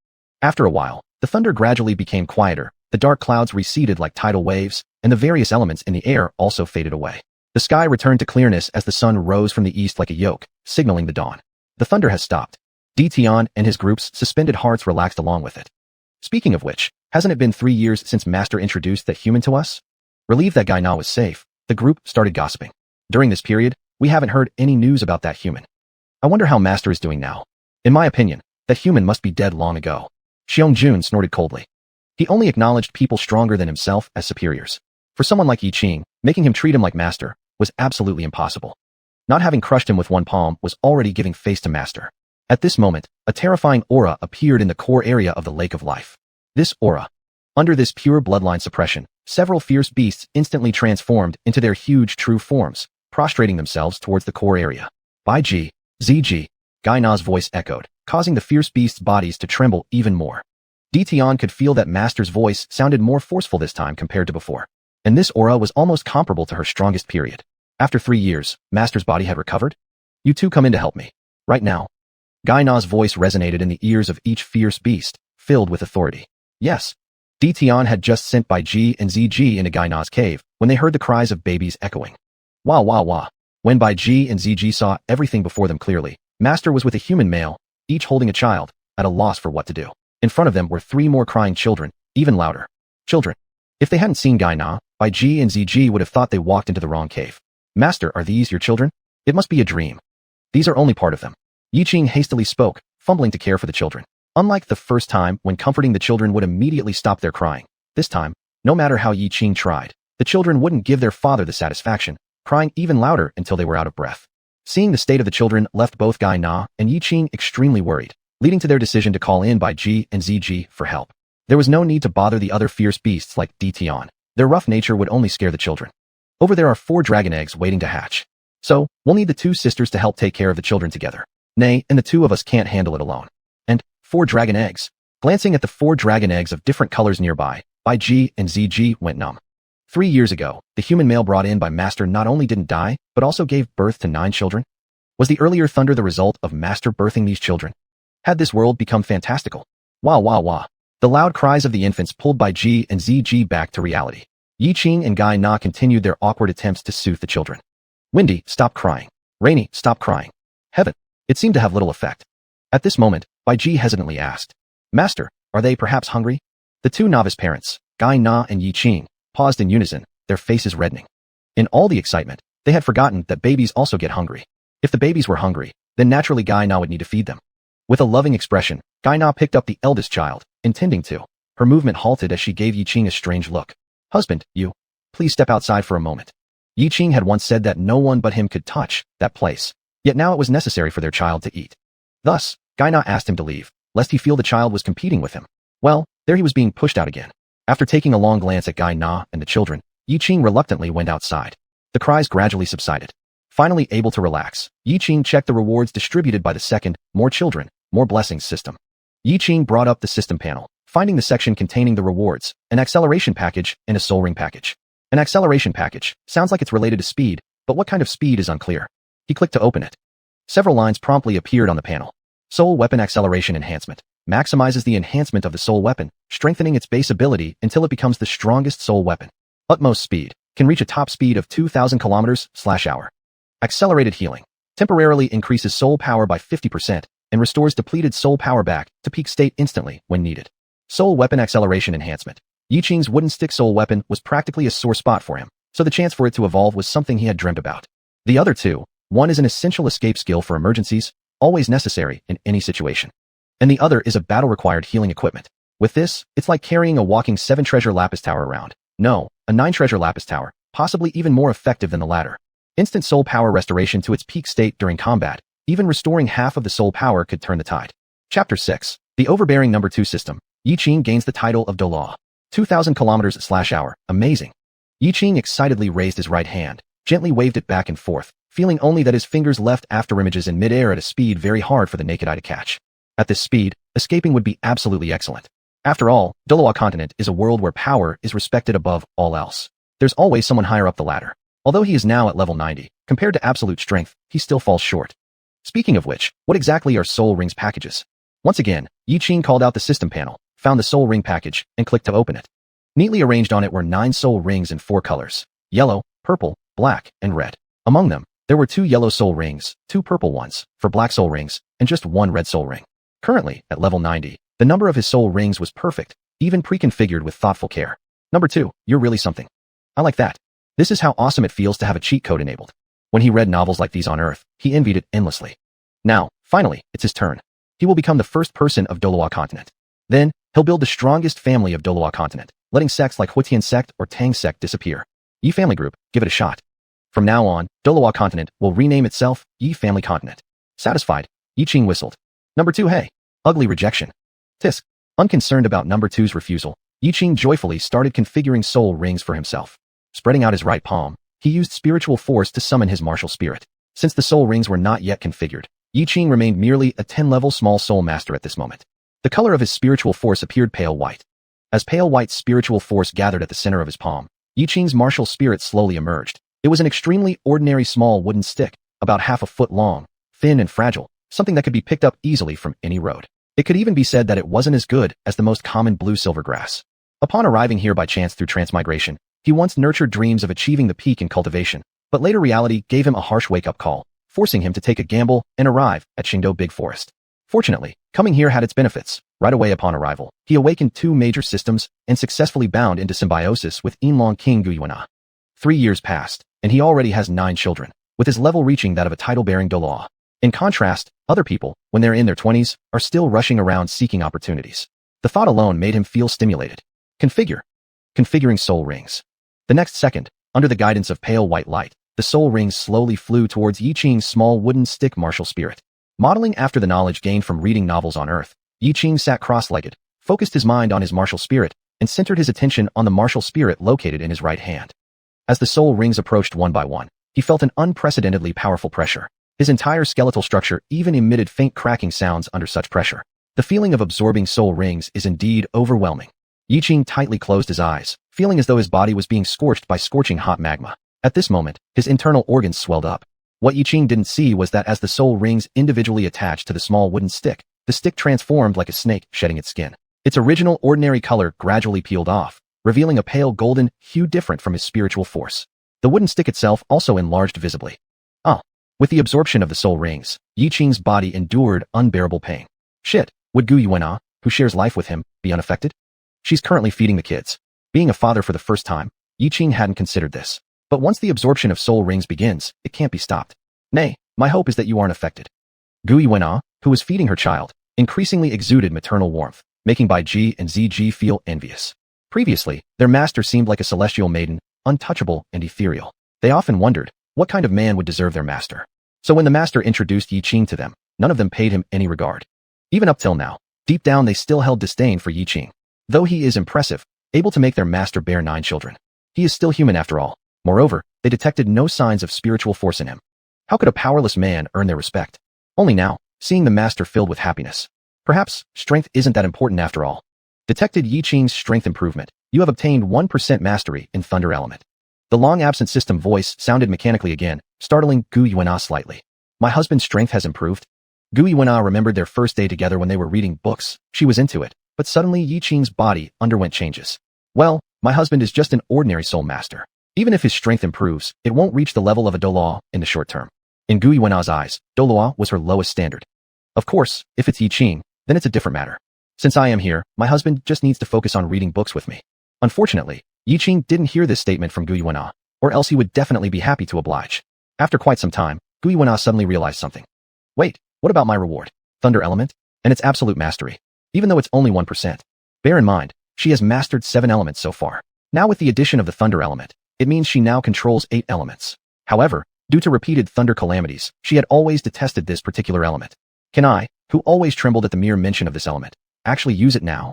After a while, the thunder gradually became quieter, the dark clouds receded like tidal waves, and the various elements in the air also faded away. The sky returned to clearness as the sun rose from the east like a yoke, signaling the dawn. The thunder has stopped. Di Tian and his group's suspended hearts relaxed along with it. Speaking of which, hasn't it been 3 years since Master introduced that human to us? Relieved that Gai Na was safe, the group started gossiping. During this period, we haven't heard any news about that human. I wonder how Master is doing now. In my opinion, that human must be dead long ago. Xiong snorted coldly. He only acknowledged people stronger than himself as superiors. For someone like Yiqing, making him treat him like Master was absolutely impossible. Not having crushed him with one palm was already giving face to Master. At this moment, a terrifying aura appeared in the core area of the Lake of Life. This aura. Under this pure bloodline suppression, several fierce beasts instantly transformed into their huge true forms, prostrating themselves towards the core area. Bai Ji, ZG, Gai Na's voice echoed, causing the fierce beasts' bodies to tremble even more. Di Tian could feel that Master's voice sounded more forceful this time compared to before, and this aura was almost comparable to her strongest period. After 3 years, Master's body had recovered? You two come in to help me. Right now. Gai Na's voice resonated in the ears of each fierce beast, filled with authority. Yes. Di Tian had just sent Bai Ji and ZG into Gai Na's cave when they heard the cries of babies echoing. Wah wah wah. When Bai Ji and ZG saw everything before them clearly, Master was with a human male, each holding a child, at a loss for what to do. In front of them were 3 more crying children, even louder. Children. If they hadn't seen Gai Na, Bai Ji and ZG would have thought they walked into the wrong cave. Master, are these your children? It must be a dream. These are only part of them. Yiqing hastily spoke, fumbling to care for the children. Unlike the first time when comforting the children would immediately stop their crying, this time, no matter how Yiqing tried, the children wouldn't give their father the satisfaction, crying even louder until they were out of breath. Seeing the state of the children left both Gai Na and Yiqing extremely worried, leading to their decision to call in Bai Ji and ZG for help. There was no need to bother the other fierce beasts like Di Tian. Their rough nature would only scare the children. Over there are 4 dragon eggs waiting to hatch. So, we'll need the 2 sisters to help take care of the children together. Nay, and the 2 of us can't handle it alone. And 4 dragon eggs. Glancing at the 4 dragon eggs of different colors nearby, Bai Ji and ZG went numb. 3 years ago, the human male brought in by Master not only didn't die, but also gave birth to 9 children. Was the earlier thunder the result of Master birthing these children? Had this world become fantastical? Wah wah wah. The loud cries of the infants pulled Bai Ji and ZG back to reality. Yiqing and Gai Na continued their awkward attempts to soothe the children. Windy, stop crying. Rainy, stop crying. Heaven. It seemed to have little effect. At this moment, Bai Ji hesitantly asked, Master, are they perhaps hungry? The 2 novice parents, Gai Na and Yiqing, paused in unison, their faces reddening. In all the excitement, they had forgotten that babies also get hungry. If the babies were hungry, then naturally Gai Na would need to feed them. With a loving expression, Gai Na picked up the eldest child, intending to. Her movement halted as she gave Yiqing a strange look. Husband, please step outside for a moment. Yiqing had once said that no one but him could touch that place. Yet now it was necessary for their child to eat. Thus, Gai Na asked him to leave, lest he feel the child was competing with him. Well, there he was being pushed out again. After taking a long glance at Gai Na and the children, Yiqing reluctantly went outside. The cries gradually subsided. Finally able to relax, Yiqing checked the rewards distributed by the second, more children, more blessings system. Yiqing brought up the system panel, finding the section containing the rewards, an acceleration package, and a soul ring package. An acceleration package sounds like it's related to speed, but what kind of speed is unclear. He clicked to open it. Several lines promptly appeared on the panel. Soul Weapon Acceleration Enhancement. Maximizes the enhancement of the soul weapon, strengthening its base ability until it becomes the strongest soul weapon. Utmost speed. Can reach a top speed of 2,000 km/h. Accelerated Healing. Temporarily increases soul power by 50% and restores depleted soul power back to peak state instantly when needed. Soul Weapon Acceleration Enhancement. Yiqing's wooden stick soul weapon was practically a sore spot for him, so the chance for it to evolve was something he had dreamt about. The other 2. One is an essential escape skill for emergencies, always necessary in any situation. And the other is a battle-required healing equipment. With this, it's like carrying a walking 7-treasure lapis tower around. No, a 9-treasure lapis tower, possibly even more effective than the latter. Instant soul power restoration to its peak state during combat, even restoring half of the soul power could turn the tide. Chapter 6. The Overbearing Number 2 System. Yiqing gains the title of Douluo. 2,000 km/h. Amazing. Yiqing excitedly raised his right hand, gently waved it back and forth, feeling only that his fingers left afterimages in midair at a speed very hard for the naked eye to catch. At this speed, escaping would be absolutely excellent. After all, Douluo continent is a world where power is respected above all else. There's always someone higher up the ladder. Although he is now at level 90, compared to absolute strength, he still falls short. Speaking of which, what exactly are soul rings packages? Once again, Yiqing called out the system panel, found the soul ring package, and clicked to open it. Neatly arranged on it were 9 soul rings in 4 colors: yellow, purple, black, and red. Among them, there were 2 yellow soul rings, 2 purple ones, for black soul rings, and just 1 red soul ring. Currently, at level 90, the number of his soul rings was perfect, even pre-configured with thoughtful care. Number 2, you're really something. I like that. This is how awesome it feels to have a cheat code enabled. When he read novels like these on Earth, he envied it endlessly. Now, finally, it's his turn. He will become the first person of Douluo continent. Then, he'll build the strongest family of Douluo continent, letting sects like Huitian sect or Tang sect disappear. Yi family group, give it a shot. From now on, Douluo continent will rename itself Yi family continent. Satisfied, Yiqing whistled. Number 2, hey. Ugly rejection. Tisk. Unconcerned about number 2's refusal, Yiqing joyfully started configuring soul rings for himself. Spreading out his right palm, he used spiritual force to summon his martial spirit. Since the soul rings were not yet configured, Yiqing remained merely a 10-level small soul master at this moment. The color of his spiritual force appeared pale white. As pale white spiritual force gathered at the center of his palm, Yiqing's martial spirit slowly emerged. It was an extremely ordinary small wooden stick, about half a foot long, thin and fragile, something that could be picked up easily from any road. It could even be said that it wasn't as good as the most common blue-silver grass. Upon arriving here by chance through transmigration, he once nurtured dreams of achieving the peak in cultivation, but later reality gave him a harsh wake-up call, forcing him to take a gamble and arrive at Qingdou Big Forest. Fortunately, coming here had its benefits. Right away upon arrival, he awakened 2 major systems and successfully bound into symbiosis with Yinlong King Guyuana. 3 years passed, and he already has 9 children, with his level reaching that of a title-bearing Douluo. In contrast, other people, when they're in their 20s, are still rushing around seeking opportunities. The thought alone made him feel stimulated. Configuring soul rings. The next second, under the guidance of pale white light, the soul rings slowly flew towards Yiqing's small wooden stick martial spirit. Modeling after the knowledge gained from reading novels on Earth, Yiqing sat cross-legged, focused his mind on his martial spirit, and centered his attention on the martial spirit located in his right hand. As the soul rings approached one by one, he felt an unprecedentedly powerful pressure. His entire skeletal structure even emitted faint cracking sounds under such pressure. The feeling of absorbing soul rings is indeed overwhelming. Yiqing tightly closed his eyes, feeling as though his body was being scorched by scorching hot magma. At this moment, his internal organs swelled up. What Yiqing didn't see was that as the soul rings individually attached to the small wooden stick, the stick transformed like a snake shedding its skin. Its original ordinary color gradually peeled off, revealing a pale golden hue different from his spiritual force. The wooden stick itself also enlarged visibly. With the absorption of the soul rings, Yiqing's body endured unbearable pain. Shit, would Gu Yuan'er, who shares life with him, be unaffected? She's currently feeding the kids. Being a father for the first time, Yiqing hadn't considered this. But once the absorption of soul rings begins, it can't be stopped. Nay, my hope is that you aren't affected. Gu Yuan'er, who was feeding her child, increasingly exuded maternal warmth, making Bai Ji and Ziji feel envious. Previously, their master seemed like a celestial maiden, untouchable and ethereal. They often wondered, what kind of man would deserve their master? So when the master introduced Yiqing to them, none of them paid him any regard. Even up till now, deep down they still held disdain for Yiqing. Though he is impressive, able to make their master bear 9 children. He is still human after all. Moreover, they detected no signs of spiritual force in him. How could a powerless man earn their respect? Only now, seeing the master filled with happiness. Perhaps, strength isn't that important after all. Detected Yiqing's strength improvement. You have obtained 1% mastery in Thunder Element. The long-absent system voice sounded mechanically again, startling Gu Yuan'er slightly. My husband's strength has improved? Gu Yuan'er remembered their first day together when they were reading books. She was into it, but suddenly Yiqing's body underwent changes. Well, my husband is just an ordinary soul master. Even if his strength improves, it won't reach the level of a Douluo in the short term. In Gu Yuan'er's eyes, Douluo was her lowest standard. Of course, if it's Yiqing, then it's a different matter. Since I am here, my husband just needs to focus on reading books with me. Unfortunately, Yiqing didn't hear this statement from Gu Yuan'er, or else he would definitely be happy to oblige. After quite some time, Gu Yuan'er suddenly realized something. Wait, what about my reward? Thunder Element? And its absolute mastery. Even though it's only 1%. Bear in mind, she has mastered 7 elements so far. Now with the addition of the Thunder Element, it means she now controls 8 elements. However, due to repeated thunder calamities, she had always detested this particular element. Can I, who always trembled at the mere mention of this element, actually use it now?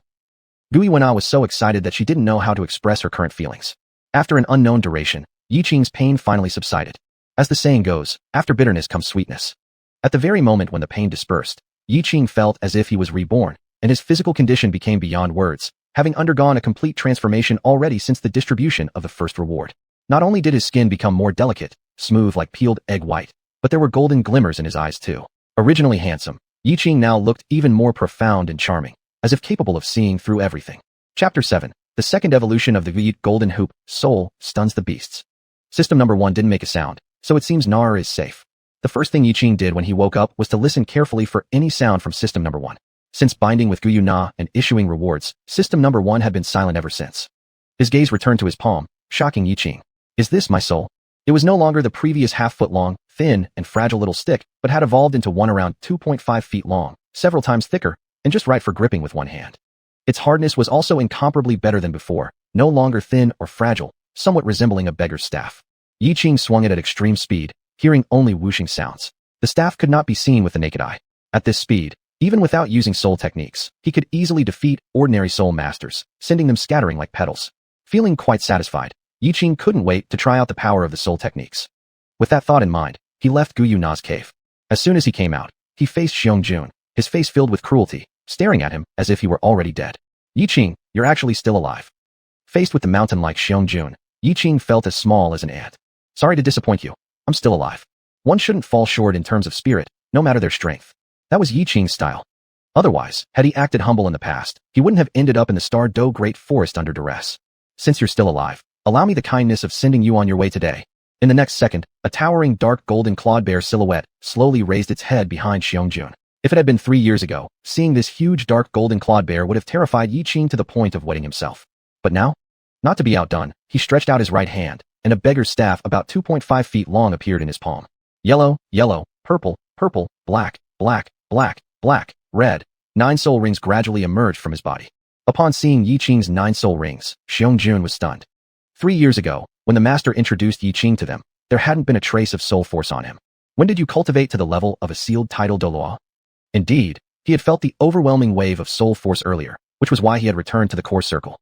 Gu Yuan'er was so excited that she didn't know how to express her current feelings. After an unknown duration, Yiqing's pain finally subsided. As the saying goes, after bitterness comes sweetness. At the very moment when the pain dispersed, Yiqing felt as if he was reborn, and his physical condition became beyond words, having undergone a complete transformation already since the distribution of the first reward. Not only did his skin become more delicate, smooth like peeled egg white, but there were golden glimmers in his eyes too. Originally handsome, Yiqing now looked even more profound and charming, as if capable of seeing through everything. Chapter 7. The second evolution of the Yiqing golden hoop, soul, stuns the beasts. System number 1 didn't make a sound, so it seems Nara is safe. The first thing Yiqing did when he woke up was to listen carefully for any sound from system number 1. Since binding with Guyu Na and issuing rewards, system number 1 had been silent ever since. His gaze returned to his palm, shocking Yiqing. Is this my soul? It was no longer the previous half-foot long, thin, and fragile little stick, but had evolved into one around 2.5 feet long, several times thicker, and just right for gripping with one hand. Its hardness was also incomparably better than before, no longer thin or fragile, somewhat resembling a beggar's staff. Yiqing swung it at extreme speed, hearing only whooshing sounds. The staff could not be seen with the naked eye. At this speed, even without using soul techniques, he could easily defeat ordinary soul masters, sending them scattering like petals. Feeling quite satisfied, Yiqing couldn't wait to try out the power of the soul techniques. With that thought in mind, he left Guyu Na's cave. As soon as he came out, he faced Xiong, his face filled with cruelty, staring at him as if he were already dead. Yiqing, you're actually still alive. Faced with the mountain-like Xiong, Yiqing felt as small as an ant. Sorry to disappoint you. I'm still alive. One shouldn't fall short in terms of spirit, no matter their strength. That was Yiqing's style. Otherwise, had he acted humble in the past, he wouldn't have ended up in the Star Do Great Forest under duress. Since you're still alive, allow me the kindness of sending you on your way today. In the next second, a towering dark golden clawed bear silhouette slowly raised its head behind Xiong. If it had been 3 years ago, seeing this huge dark golden clawed bear would have terrified Yiqing to the point of wetting himself. But now? Not to be outdone, he stretched out his right hand, and a beggar's staff about 2.5 feet long appeared in his palm. Yellow, yellow, purple, purple, black, black, black, black, red. 9 soul rings gradually emerged from his body. Upon seeing Yiqing's 9 soul rings, Xiong was stunned. 3 years ago, when the master introduced Yiqing to them, there hadn't been a trace of soul force on him. When did you cultivate to the level of a sealed title Douluo? Indeed, he had felt the overwhelming wave of soul force earlier, which was why he had returned to the core circle.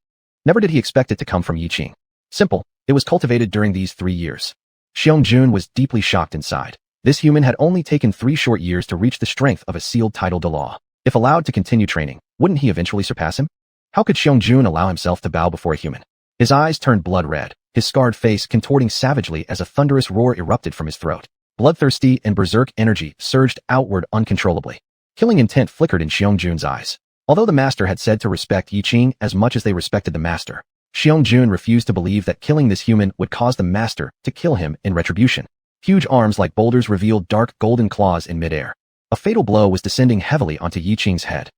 Never did he expect it to come from Yiqing. Simple, it was cultivated during these 3 years. Xiong was deeply shocked inside. This human had only taken 3 short years to reach the strength of a sealed title Douluo. If allowed to continue training, wouldn't he eventually surpass him? How could Xiong allow himself to bow before a human? His eyes turned blood red, his scarred face contorting savagely as a thunderous roar erupted from his throat. Bloodthirsty and berserk energy surged outward uncontrollably. Killing intent flickered in Xiong's eyes. Although the master had said to respect Yiqing as much as they respected the master, Xiong refused to believe that killing this human would cause the master to kill him in retribution. Huge arms like boulders revealed dark golden claws in midair. A fatal blow was descending heavily onto Yiqing's head.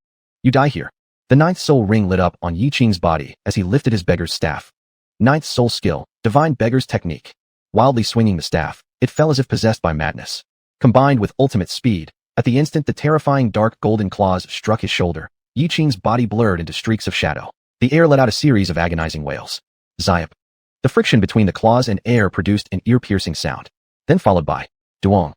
You die here. The 9th soul ring lit up on Yiqing's body as he lifted his beggar's staff. 9th soul skill, divine beggar's technique. Wildly swinging the staff, it fell as if possessed by madness. Combined with ultimate speed, at the instant the terrifying dark golden claws struck his shoulder, Yiqing's body blurred into streaks of shadow. The air let out a series of agonizing wails. Zayap. The friction between the claws and air produced an ear-piercing sound, then followed by duong.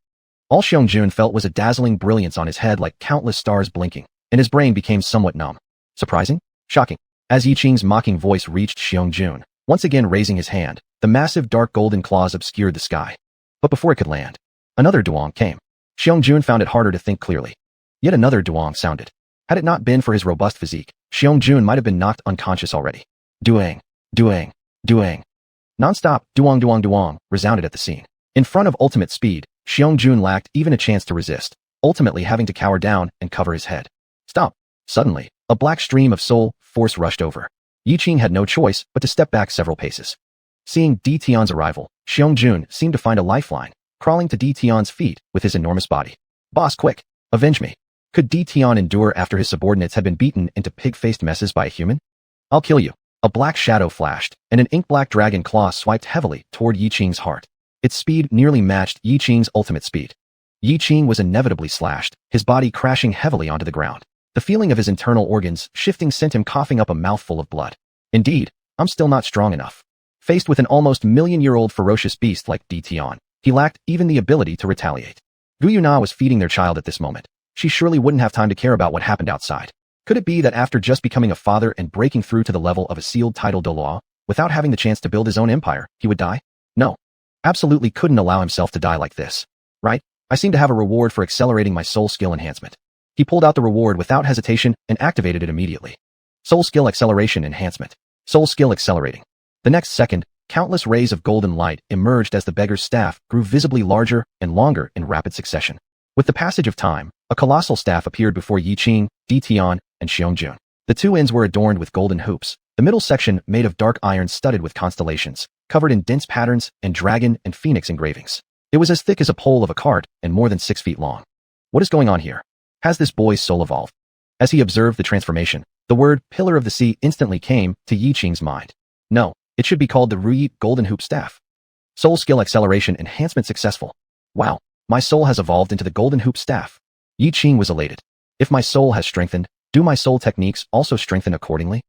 All Xiong felt was a dazzling brilliance on his head like countless stars blinking, and his brain became somewhat numb. Surprising? Shocking. As Yiqing's mocking voice reached Xiong, once again raising his hand, the massive dark golden claws obscured the sky. But before it could land, another duong came. Xiong found it harder to think clearly. Yet another duong sounded. Had it not been for his robust physique, Xiong might have been knocked unconscious already. Duang, duang, duang. Non-stop duong duong duong resounded at the scene. In front of ultimate speed, Xiong lacked even a chance to resist, ultimately having to cower down and cover his head. Stop. Suddenly, a black stream of soul force rushed over. Yiqing had no choice but to step back several paces. Seeing Di Tian's arrival, Xiong seemed to find a lifeline, crawling to Di Tian's feet with his enormous body. Boss, quick! Avenge me! Could Di Tian endure after his subordinates had been beaten into pig-faced messes by a human? I'll kill you. A black shadow flashed, and an ink-black dragon claw swiped heavily toward Yiqing's heart. Its speed nearly matched Yiqing's ultimate speed. Yiqing was inevitably slashed, his body crashing heavily onto the ground. The feeling of his internal organs shifting sent him coughing up a mouthful of blood. Indeed, I'm still not strong enough. Faced with an almost million-year-old ferocious beast like Di Tian, he lacked even the ability to retaliate. Guyu Na was feeding their child at this moment. She surely wouldn't have time to care about what happened outside. Could it be that after just becoming a father and breaking through to the level of a sealed title Douluo, without having the chance to build his own empire, he would die? No. Absolutely couldn't allow himself to die like this. Right? I seem to have a reward for accelerating my soul skill enhancement. He pulled out the reward without hesitation and activated it immediately. Soul skill acceleration enhancement. Soul skill accelerating. The next second, Countless rays of golden light emerged as the beggar's staff grew visibly larger and longer in rapid succession. With the passage of time, a colossal staff appeared before Yiqing, Tian, and Xiangjun. The two ends were adorned with golden hoops, the middle section made of dark iron studded with constellations, covered in dense patterns and dragon and phoenix engravings. It was as thick as a pole of a cart and more than 6 feet long. What is going on here? Has this boy's soul evolved? As he observed the transformation, the word Pillar of the Sea instantly came to Yiqing's mind. No, it should be called the Ruyi Golden Hoop Staff. Soul skill acceleration enhancement successful. Wow, my soul has evolved into the Golden Hoop Staff. Yiqing was elated. If my soul has strengthened, do my soul techniques also strengthen accordingly?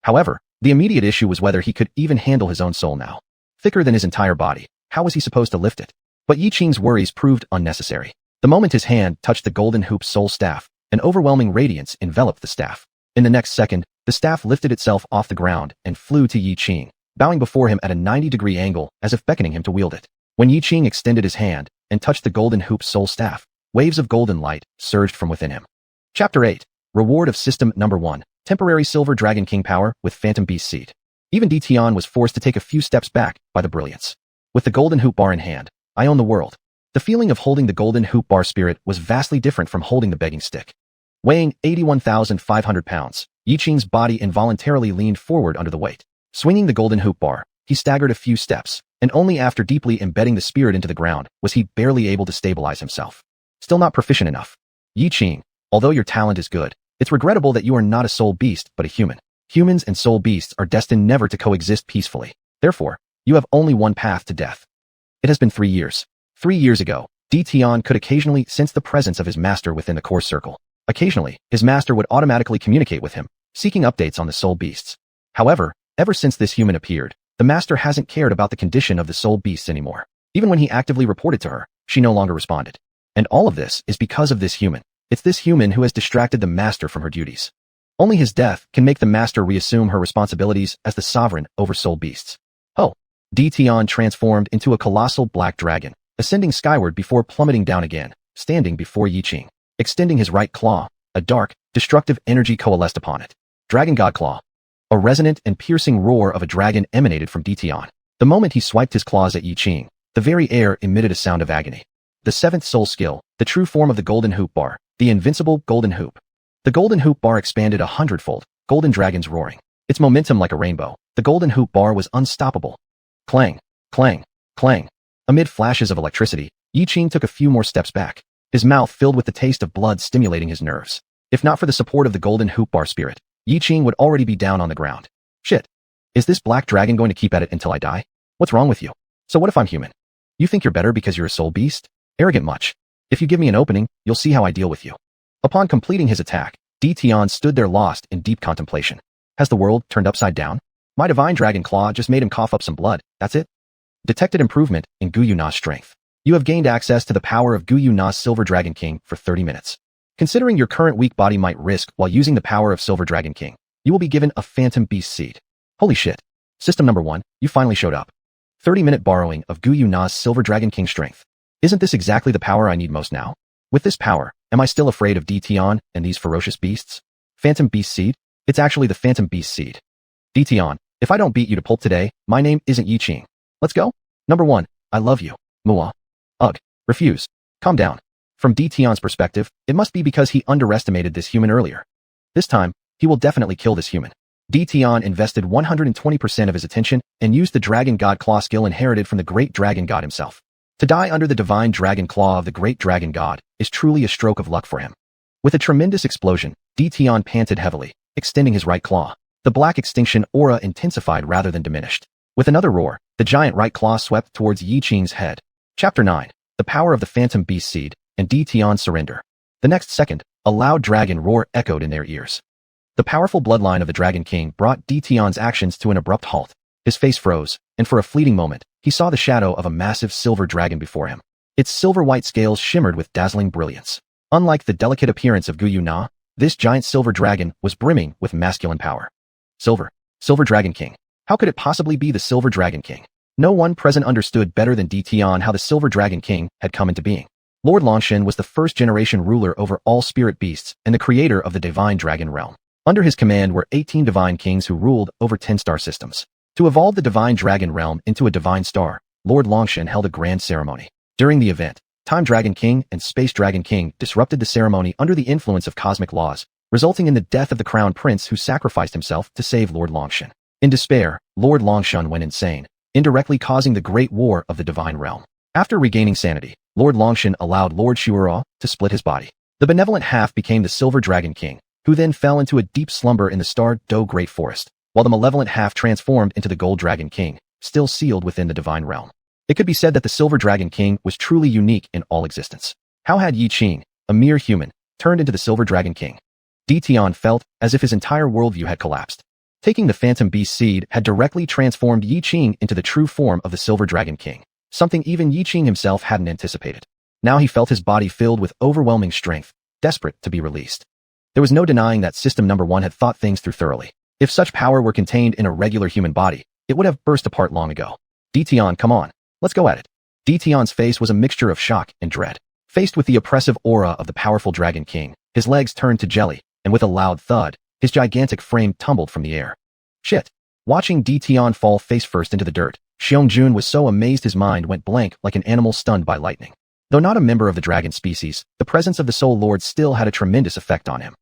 However, the immediate issue was whether he could even handle his own soul now. Thicker than his entire body, how was he supposed to lift it? But Yiqing's worries proved unnecessary. The moment his hand touched the Golden Hoop Soul Staff, an overwhelming radiance enveloped the staff. In the next second, the staff lifted itself off the ground and flew to Yiqing, bowing before him at a 90-degree angle as if beckoning him to wield it. When Yiqing extended his hand and touched the Golden Hoop Soul Staff, waves of golden light surged from within him. Chapter 8. Reward of System Number 1. Temporary Silver Dragon King Power with Phantom Beast Seed. Even Tian was forced to take a few steps back by the brilliance. With the Golden Hoop Bar in hand, I own the world. The feeling of holding the Golden Hoop Bar spirit was vastly different from holding the begging stick. Weighing 81,500 pounds, Yiqing's body involuntarily leaned forward under the weight. Swinging the Golden Hoop Bar, he staggered a few steps, and only after deeply embedding the spirit into the ground was he barely able to stabilize himself. Still not proficient enough. Yiqing, although your talent is good, it's regrettable that you are not a soul beast but a human. Humans and soul beasts are destined never to coexist peacefully. Therefore, you have only one path to death. It has been 3 years. 3 years ago, Tian could occasionally sense the presence of his master within the core circle. Occasionally, his master would automatically communicate with him, seeking updates on the soul beasts. However, ever since this human appeared, the master hasn't cared about the condition of the soul beasts anymore. Even when he actively reported to her, she no longer responded. And all of this is because of this human. It's this human who has distracted the master from her duties. Only his death can make the master reassume her responsibilities as the sovereign over soul beasts. Oh, Tian transformed into a colossal black dragon, ascending skyward before plummeting down again, standing before Yiqing. Extending his right claw, a dark, destructive energy coalesced upon it. Dragon God Claw. A resonant and piercing roar of a dragon emanated from Tian. The moment he swiped his claws at Yiqing, the very air emitted a sound of agony. The 7th soul skill, the true form of the Golden Hoop Bar, the invincible Golden Hoop. The Golden Hoop Bar expanded 100-fold, golden dragons roaring. Its momentum like a rainbow, the Golden Hoop Bar was unstoppable. Clang, clang, clang. Amid flashes of electricity, Yiqing took a few more steps back, his mouth filled with the taste of blood stimulating his nerves. If not for the support of the Golden Hoop Bar spirit, Yiqing would already be down on the ground. Shit. Is this black dragon going to keep at it until I die? What's wrong with you? So what if I'm human? You think you're better because you're a soul beast? Arrogant much. If you give me an opening, you'll see how I deal with you. Upon completing his attack, Tian stood there lost in deep contemplation. Has the world turned upside down? My divine dragon claw just made him cough up some blood, that's it? Detected improvement in Guyu Na's strength. You have gained access to the power of Guyu Na's Silver Dragon King for 30 minutes. Considering your current weak body might risk while using the power of Silver Dragon King, you will be given a Phantom Beast Seed. Holy shit. System number 1, you finally showed up. 30-minute borrowing of Guyu Na's Silver Dragon King strength. Isn't this exactly the power I need most now? With this power, am I still afraid of Tian and these ferocious beasts? Phantom Beast Seed? It's actually the Phantom Beast Seed. Tian, if I don't beat you to pulp today, my name isn't Yiqing. Let's go? Number 1, I love you. Mua. Ugh. Refuse. Calm down. From Tian's perspective, it must be because he underestimated this human earlier. This time, he will definitely kill this human. Tian invested 120% of his attention and used the Dragon God Claw skill inherited from the Great Dragon God himself. To die under the divine Dragon Claw of the Great Dragon God is truly a stroke of luck for him. With a tremendous explosion, Tian panted heavily, extending his right claw. The black extinction aura intensified rather than diminished. With another roar, the giant right claw swept towards Yiqing's head. Chapter 9. The Power of the Phantom Beast Seed and Tian's Surrender. The next second, a loud dragon roar echoed in their ears. The powerful bloodline of the Dragon King brought Tian's actions to an abrupt halt. His face froze, and for a fleeting moment, he saw the shadow of a massive silver dragon before him. Its silver-white scales shimmered with dazzling brilliance. Unlike the delicate appearance of Guyu Na, this giant silver dragon was brimming with masculine power. Silver Dragon King. How could it possibly be the Silver Dragon King? No one present understood better than Tian how the Silver Dragon King had come into being. Lord Longshan was the first-generation ruler over all spirit beasts and the creator of the divine dragon realm. Under his command were 18 divine kings who ruled over 10 star systems. To evolve the divine dragon realm into a divine star, Lord Longshan held a grand ceremony. During the event, Time Dragon King and Space Dragon King disrupted the ceremony under the influence of cosmic laws, resulting in the death of the crown prince who sacrificed himself to save Lord Longshan. In despair, Lord Longshan went insane, indirectly causing the Great War of the Divine Realm. After regaining sanity, Lord Longshan allowed Lord Shuara to split his body. The benevolent half became the Silver Dragon King, who then fell into a deep slumber in the Star Do Great Forest, while the malevolent half transformed into the Gold Dragon King, still sealed within the Divine Realm. It could be said that the Silver Dragon King was truly unique in all existence. How had Yiqing, a mere human, turned into the Silver Dragon King? Tian felt as if his entire worldview had collapsed. Taking the Phantom Beast seed had directly transformed Yiqing into the true form of the Silver Dragon King, something even Yiqing himself hadn't anticipated. Now he felt his body filled with overwhelming strength, desperate to be released. There was no denying that System Number 1 had thought things through thoroughly. If such power were contained in a regular human body, it would have burst apart long ago. Tian, come on. Let's go at it. Tian's face was a mixture of shock and dread. Faced with the oppressive aura of the powerful Dragon King, his legs turned to jelly, and with a loud thud, his gigantic frame tumbled from the air. Shit. Watching Tian fall face first into the dirt, Xiangjun was so amazed his mind went blank like an animal stunned by lightning. Though not a member of the dragon species, the presence of the Soul Lord still had a tremendous effect on him.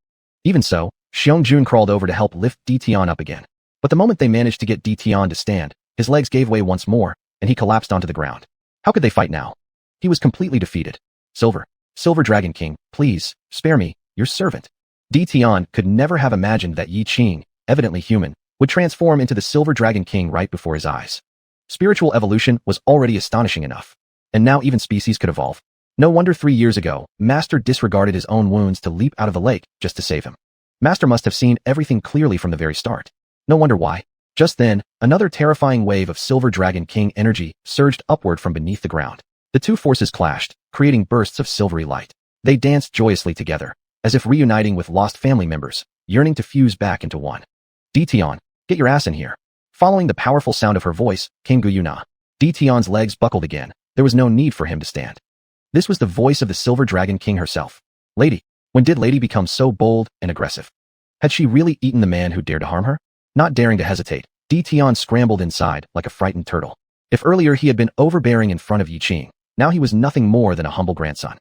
Even so, Xiangjun crawled over to help lift Tian up again. But the moment they managed to get Tian to stand, his legs gave way once more, and he collapsed onto the ground. How could they fight now? He was completely defeated. Silver Dragon King, please, spare me, your servant. Tian could never have imagined that Yiqing, evidently human, would transform into the Silver Dragon King right before his eyes. Spiritual evolution was already astonishing enough. And now even species could evolve. No wonder 3 years ago, Master disregarded his own wounds to leap out of the lake just to save him. Master must have seen everything clearly from the very start. No wonder why. Just then, another terrifying wave of Silver Dragon King energy surged upward from beneath the ground. The two forces clashed, creating bursts of silvery light. They danced joyously together, as if reuniting with lost family members, yearning to fuse back into one. Tian, get your ass in here. Following the powerful sound of her voice, came Guyuna. Tian's legs buckled again. There was no need for him to stand. This was the voice of the Silver Dragon King herself. Lady, when did Lady become so bold and aggressive? Had she really eaten the man who dared to harm her? Not daring to hesitate, Tian scrambled inside like a frightened turtle. If earlier he had been overbearing in front of Yiqing, now he was nothing more than a humble grandson.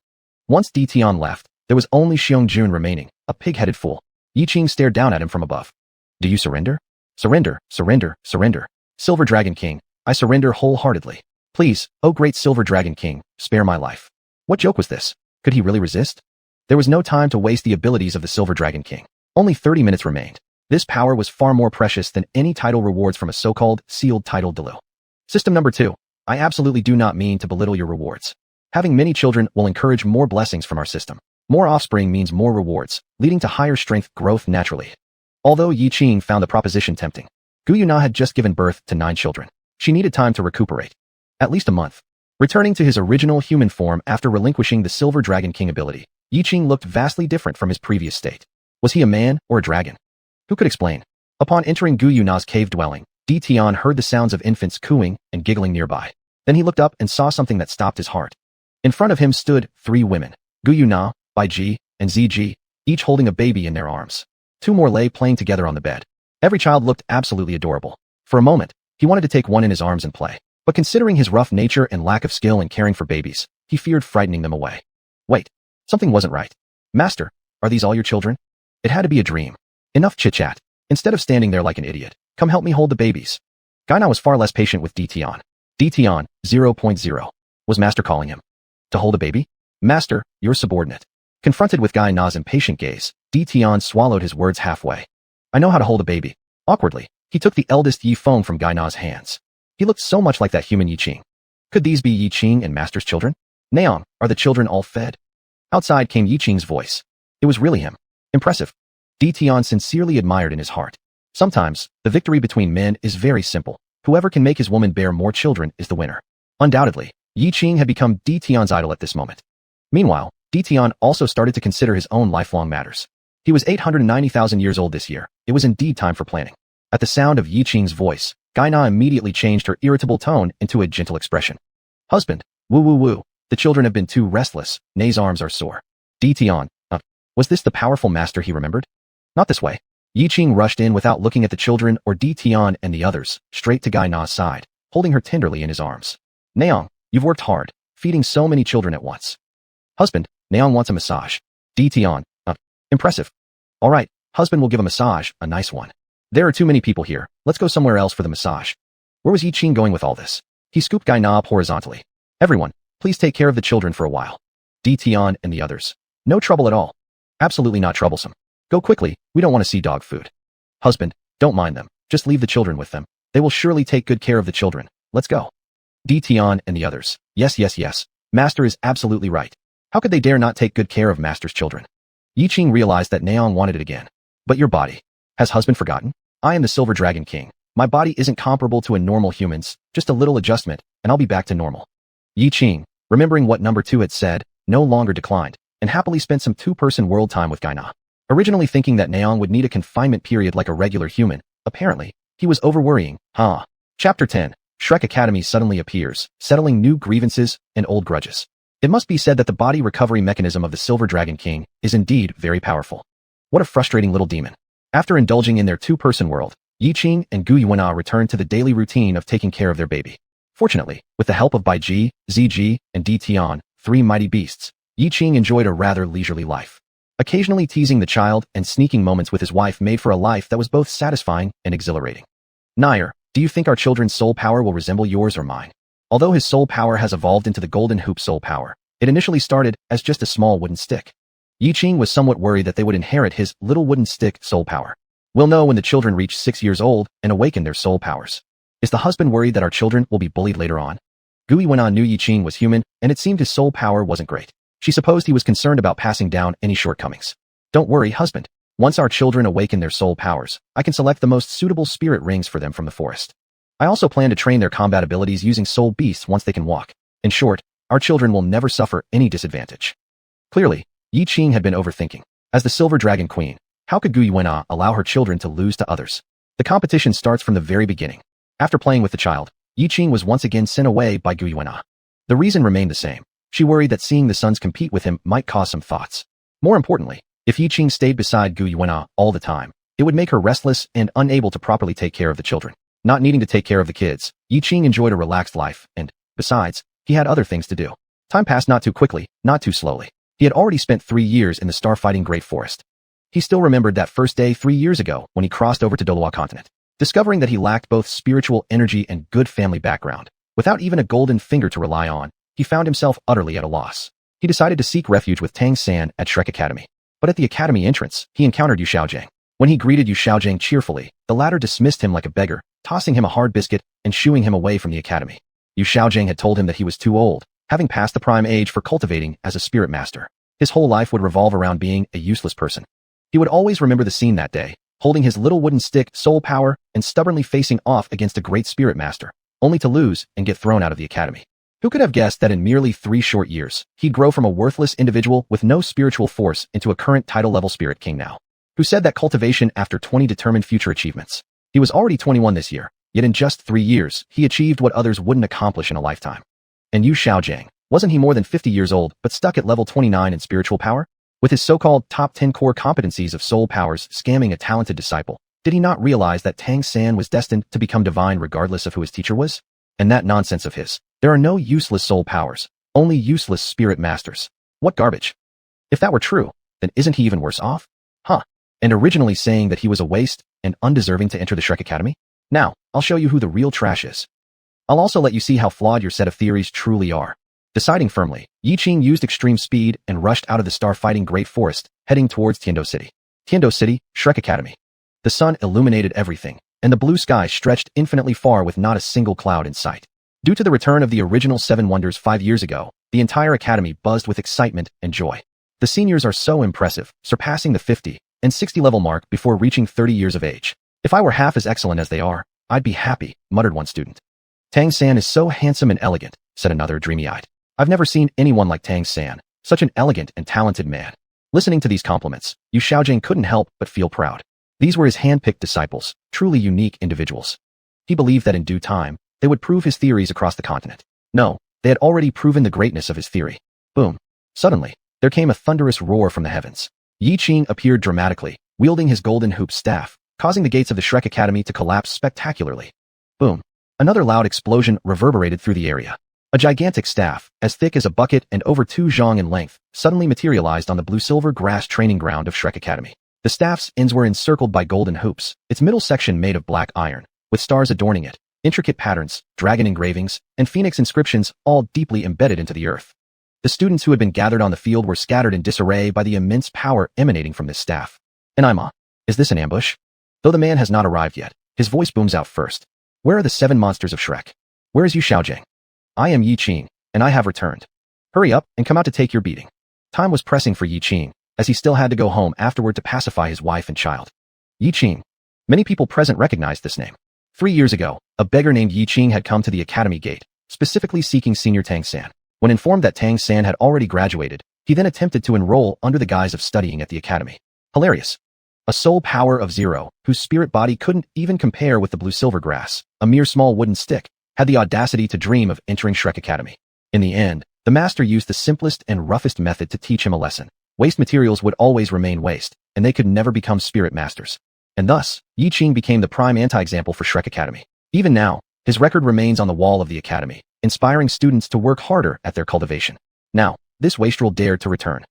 Once Tian left, there was only Xiangjun remaining, a pig-headed fool. Yiqing stared down at him from above. Do you surrender? Surrender, surrender, surrender. Silver Dragon King, I surrender wholeheartedly. Please, O great Silver Dragon King, spare my life. What joke was this? Could he really resist? There was no time to waste the abilities of the Silver Dragon King. Only 30 minutes remained. This power was far more precious than any title rewards from a so-called sealed title Douluo. System number 2. I absolutely do not mean to belittle your rewards. Having many children will encourage more blessings from our system. More offspring means more rewards, leading to higher strength growth naturally. Although Yiqing found the proposition tempting, Guyuna had just given birth to 9 children. She needed time to recuperate. At least a month. Returning to his original human form after relinquishing the Silver Dragon King ability, Yiqing looked vastly different from his previous state. Was he a man or a dragon? Who could explain? Upon entering Guyuna's cave dwelling, Tian heard the sounds of infants cooing and giggling nearby. Then he looked up and saw something that stopped his heart. In front of him stood 3 women, Guyuna, Baiji, and Ziji, each holding a baby in their arms. 2 more lay playing together on the bed. Every child looked absolutely adorable. For a moment, he wanted to take one in his arms and play. But considering his rough nature and lack of skill in caring for babies, he feared frightening them away. Wait, something wasn't right. Master, are these all your children? It had to be a dream. Enough chit-chat. Instead of standing there like an idiot, come help me hold the babies. Gaina was far less patient with Tian. Tian, 0.0. Was Master calling him? To hold a baby? Master, you're subordinate. Confronted with Gaina's impatient gaze, Tian swallowed his words halfway. I know how to hold a baby. Awkwardly, he took the eldest Yifeng from Gaina's hands. He looked so much like that human Yiqing. Could these be Yiqing and Master's children? Naon, are the children all fed? Outside came Yiqing's voice. It was really him. Impressive. Tian sincerely admired in his heart. Sometimes, the victory between men is very simple. Whoever can make his woman bear more children is the winner. Undoubtedly, Yiqing had become Tian's idol at this moment. Meanwhile, Tian also started to consider his own lifelong matters. He was 890,000 years old this year. It was indeed time for planning. At the sound of Yiqing's voice, Gaina immediately changed her irritable tone into a gentle expression. Husband, woo. The children have been too restless. Nei's arms are sore. Tian, was this the powerful master he remembered? Not this way. Yiqing rushed in without looking at the children or Tian and the others, straight to Gai Na's side, holding her tenderly in his arms. Naong, you've worked hard, feeding so many children at once. Husband, Naong wants a massage. Tian, impressive. All right, husband will give a massage, a nice one. There are too many people here, let's go somewhere else for the massage. Where was Yiqing going with all this? He scooped Gai Na up horizontally. Everyone, please take care of the children for a while. Tian and the others. No trouble at all. Absolutely not troublesome. Go quickly, we don't want to see dog food. Husband, don't mind them, just leave the children with them. They will surely take good care of the children. Let's go. Tian and the others. Yes. Master is absolutely right. How could they dare not take good care of Master's children? Yiqing realized that Naong wanted it again. But your body. Has husband forgotten? I am the Silver Dragon King. My body isn't comparable to a normal human's, just a little adjustment, and I'll be back to normal. Yiqing, remembering what number 2 had said, no longer declined, and happily spent some two-person world time with Gai Na. Originally thinking that Naong would need a confinement period like a regular human, apparently, he was over-worrying, huh? Chapter 10. Shrek Academy suddenly appears, settling new grievances and old grudges. It must be said that the body recovery mechanism of the Silver Dragon King is indeed very powerful. What a frustrating little demon. After indulging in their two-person world, Yiqing and Xuanhuan returned to the daily routine of taking care of their baby. Fortunately, with the help of Baiji, Ziji, and Tian, 3 mighty beasts, Yiqing enjoyed a rather leisurely life. Occasionally teasing the child and sneaking moments with his wife made for a life that was both satisfying and exhilarating. Nair, do you think our children's soul power will resemble yours or mine? Although his soul power has evolved into the Golden Hoop soul power, it initially started as just a small wooden stick. Yiqing was somewhat worried that they would inherit his little wooden stick soul power. We'll know when the children reach 6 years old and awaken their soul powers. Is the husband worried that our children will be bullied later on? Xuanhuan knew Yiqing was human, and it seemed his soul power wasn't great. She supposed he was concerned about passing down any shortcomings. Don't worry, husband. Once our children awaken their soul powers, I can select the most suitable spirit rings for them from the forest. I also plan to train their combat abilities using soul beasts once they can walk. In short, our children will never suffer any disadvantage. Clearly, Yiqing had been overthinking. As the Silver Dragon Queen, how could Xuanhuan allow her children to lose to others? The competition starts from the very beginning. After playing with the child, Yiqing was once again sent away by Xuanhuan. The reason remained the same. She worried that seeing the sons compete with him might cause some thoughts. More importantly, if Yiqing stayed beside Xuanhuan all the time, it would make her restless and unable to properly take care of the children. Not needing to take care of the kids, Yiqing enjoyed a relaxed life, and, besides, he had other things to do. Time passed not too quickly, not too slowly. He had already spent 3 years in the star-fighting Great Forest. He still remembered that first day 3 years ago when he crossed over to Douluo continent. Discovering that he lacked both spiritual energy and good family background, without even a golden finger to rely on, he found himself utterly at a loss. He decided to seek refuge with Tangan at Shrek Academy. But at the academy entrance, he encountered Yu Xiaojing. When he greeted Yu Xiaojing cheerfully, the latter dismissed him like a beggar, tossing him a hard biscuit and shooing him away from the academy. Yu Xiaojing had told him that he was too old, having passed the prime age for cultivating as a spirit master. His whole life would revolve around being a useless person. He would always remember the scene that day, holding his little wooden stick, soul power, and stubbornly facing off against a great spirit master, only to lose and get thrown out of the academy. Who could have guessed that in merely 3 short years, he'd grow from a worthless individual with no spiritual force into a current title-level spirit king now? Who said that cultivation after 20 determined future achievements? He was already 21 this year, yet in just 3 years, he achieved what others wouldn't accomplish in a lifetime. And Yu Xiaojing, wasn't he more than 50 years old but stuck at level 29 in spiritual power? With his so-called top 10 core competencies of soul powers scamming a talented disciple, did he not realize that Tang San was destined to become divine regardless of who his teacher was? And that nonsense of his. There are no useless soul powers, only useless spirit masters. What garbage. If that were true, then isn't he even worse off? Huh. And originally saying that he was a waste and undeserving to enter the Shrek Academy? Now, I'll show you who the real trash is. I'll also let you see how flawed your set of theories truly are. Deciding firmly, Yiqing used extreme speed and rushed out of the star-fighting Great Forest, heading towards Tiando City. Tiando City, Shrek Academy. The sun illuminated everything, and the blue sky stretched infinitely far with not a single cloud in sight. Due to the return of the original 7 Wonders 5 years ago, the entire academy buzzed with excitement and joy. The seniors are so impressive, surpassing the 50 and 60 level mark before reaching 30 years of age. If I were half as excellent as they are, I'd be happy, muttered one student. Tang San is so handsome and elegant, said another dreamy-eyed. I've never seen anyone like Tang San, such an elegant and talented man. Listening to these compliments, Yu Xiaojing couldn't help but feel proud. These were his hand-picked disciples, truly unique individuals. He believed that in due time, they would prove his theories across the continent. No, they had already proven the greatness of his theory. Boom. Suddenly, there came a thunderous roar from the heavens. Yiqing appeared dramatically, wielding his golden hoop staff, causing the gates of the Shrek Academy to collapse spectacularly. Boom. Another loud explosion reverberated through the area. A gigantic staff, as thick as a bucket and over 2 zhang in length, suddenly materialized on the blue-silver grass training ground of Shrek Academy. The staff's ends were encircled by golden hoops, its middle section made of black iron, with stars adorning it, intricate patterns, dragon engravings, and phoenix inscriptions all deeply embedded into the earth. The students who had been gathered on the field were scattered in disarray by the immense power emanating from this staff. And is this an ambush? Though the man has not arrived yet, his voice booms out first. Where are the 7 monsters of Shrek? Where is Yu Xiaojing? I am Yiqing, and I have returned. Hurry up and come out to take your beating. Time was pressing for Yiqing, as he still had to go home afterward to pacify his wife and child. Yiqing. Many people present recognized this name. 3 years ago, a beggar named Yiqing had come to the academy gate, specifically seeking senior Tang San. When informed that Tang San had already graduated, he then attempted to enroll under the guise of studying at the academy. Hilarious. A soul power of 0, whose spirit body couldn't even compare with the blue-silver grass, a mere small wooden stick, had the audacity to dream of entering Shrek Academy. In the end, the master used the simplest and roughest method to teach him a lesson. Waste materials would always remain waste, and they could never become spirit masters. And thus, Yiqing became the prime anti-example for Shrek Academy. Even now, his record remains on the wall of the academy, inspiring students to work harder at their cultivation. Now, this wastrel dared to return.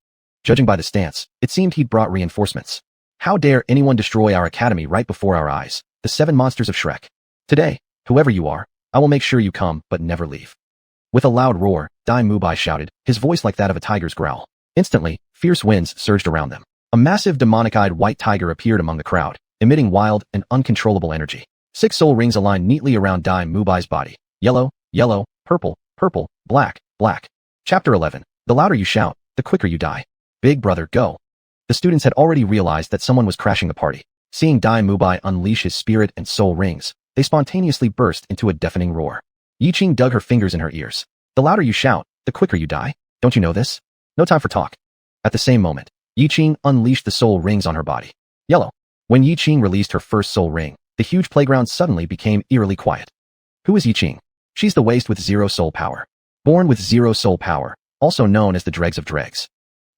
Judging by the stance, it seemed he'd brought reinforcements. How dare anyone destroy our academy right before our eyes, the 7 monsters of Shrek. Today, whoever you are, I will make sure you come, but never leave. With a loud roar, Dai Mubai shouted, his voice like that of a tiger's growl. Instantly, fierce winds surged around them. A massive demonic-eyed white tiger appeared among the crowd, emitting wild and uncontrollable energy. 6 soul rings aligned neatly around Dai Mubai's body. Yellow, yellow, purple, purple, black, black. Chapter 11. The louder you shout, the quicker you die. Big brother, go. The students had already realized that someone was crashing the party. Seeing Dai Mubai unleash his spirit and soul rings, they spontaneously burst into a deafening roar. Yiqing dug her fingers in her ears. The louder you shout, the quicker you die. Don't you know this? No time for talk. At the same moment, Yiqing unleashed the soul rings on her body. Yellow. When Yiqing released her first soul ring, the huge playground suddenly became eerily quiet. Who is Yiqing? She's the waste with 0 soul power. Born with 0 soul power, also known as the dregs of dregs.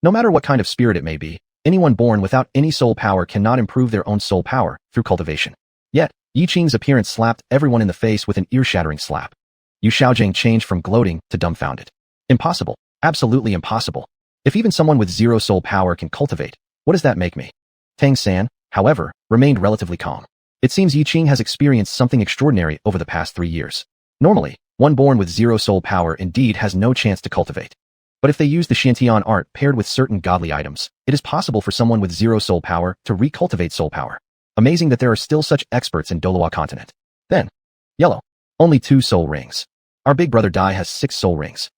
No matter what kind of spirit it may be, anyone born without any soul power cannot improve their own soul power through cultivation. Yet, Yiqing's appearance slapped everyone in the face with an ear-shattering slap. Yu Xiaojing changed from gloating to dumbfounded. Impossible. Absolutely impossible. If even someone with 0 soul power can cultivate, what does that make me? Tang San, however, remained relatively calm. It seems Yiqing has experienced something extraordinary over the past 3 years. Normally, one born with 0 soul power indeed has no chance to cultivate. But if they use the Xiantian art paired with certain godly items, it is possible for someone with 0 soul power to recultivate soul power. Amazing that there are still such experts in Douluo continent. Then, yellow. Only 2 soul rings. Our big brother Dai has 6 soul rings.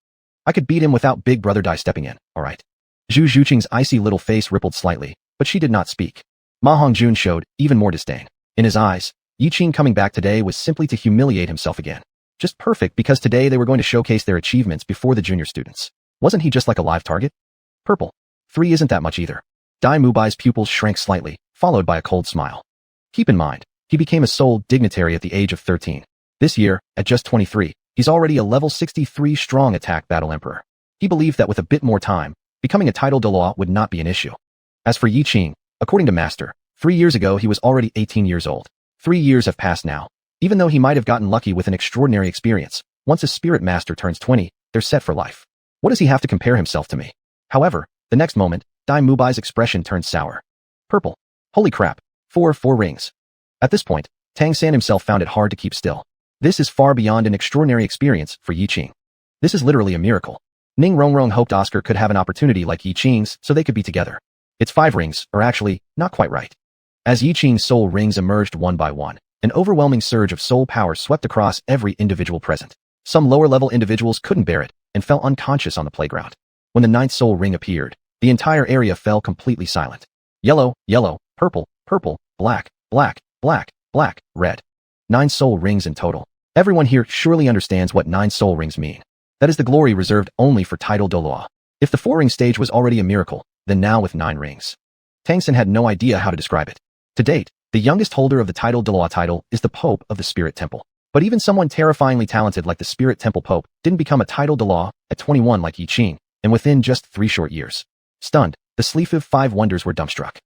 I could beat him without big brother Dai stepping in, alright. Zhu Zhuqing's icy little face rippled slightly, but she did not speak. Ma Hongjun showed even more disdain. In his eyes, Yiqing coming back today was simply to humiliate himself again. Just perfect because today they were going to showcase their achievements before the junior students. Wasn't he just like a live target? Purple. 3 isn't that much either. Dai Mubai's pupils shrank slightly, followed by a cold smile. Keep in mind, he became a soul dignitary at the age of 13. This year, at just 23, he's already a level 63 strong attack battle emperor. He believed that with a bit more time, becoming a title Douluo would not be an issue. As for Yiqing, according to Master, 3 years ago he was already 18 years old. 3 years have passed now. Even though he might have gotten lucky with an extraordinary experience, once a spirit master turns 20, they're set for life. What does he have to compare himself to me? However, the next moment, Dai Mubai's expression turned sour. Purple. Holy crap. 4 rings. At this point, Tang San himself found it hard to keep still. This is far beyond an extraordinary experience for Yiqing. This is literally a miracle. Ning Rongrong hoped Oscar could have an opportunity like Yiqing's so they could be together. It's 5 rings, or actually, not quite right. As Yiqing's soul rings emerged one by one, an overwhelming surge of soul power swept across every individual present. Some lower-level individuals couldn't bear it and fell unconscious on the playground. When the 9th soul ring appeared, the entire area fell completely silent. Yellow, yellow, purple, purple, black, black, black, black, red. 9 soul rings in total. Everyone here surely understands what 9 soul rings mean. That is the glory reserved only for title Douluo. If the 4-ring stage was already a miracle, then now with 9 rings. Tang San had no idea how to describe it. To date, the youngest holder of the title Douluo title is the Pope of the Spirit Temple. But even someone terrifyingly talented like the Spirit Temple Pope didn't become a title Douluo at 21 like Yiqing, and within just 3 short years. Stunned, the Sleefiv 5 wonders were dumbstruck.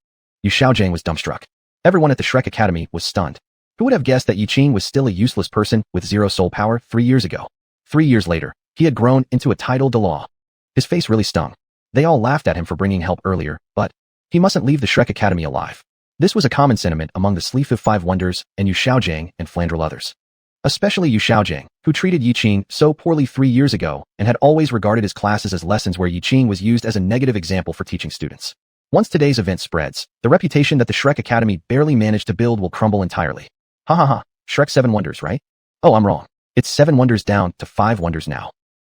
Yu Xiaojing was dumbstruck. Everyone at the Shrek Academy was stunned. Who would have guessed that Yiqing was still a useless person with zero soul power 3 years ago? 3 years later, he had grown into a titled Douluo. His face really stung. They all laughed at him for bringing help earlier, but he mustn't leave the Shrek Academy alive. This was a common sentiment among the Sleeve of Five Wonders and Yu Xiaojing and Flandrel others. Especially Yu Xiaojing, who treated Yiqing so poorly 3 years ago and had always regarded his classes as lessons where Yiqing was used as a negative example for teaching students. Once today's event spreads, the reputation that the Shrek Academy barely managed to build will crumble entirely. Ha ha ha, Shrek 7 Wonders, right? Oh, I'm wrong. It's 7 wonders down to 5 wonders now.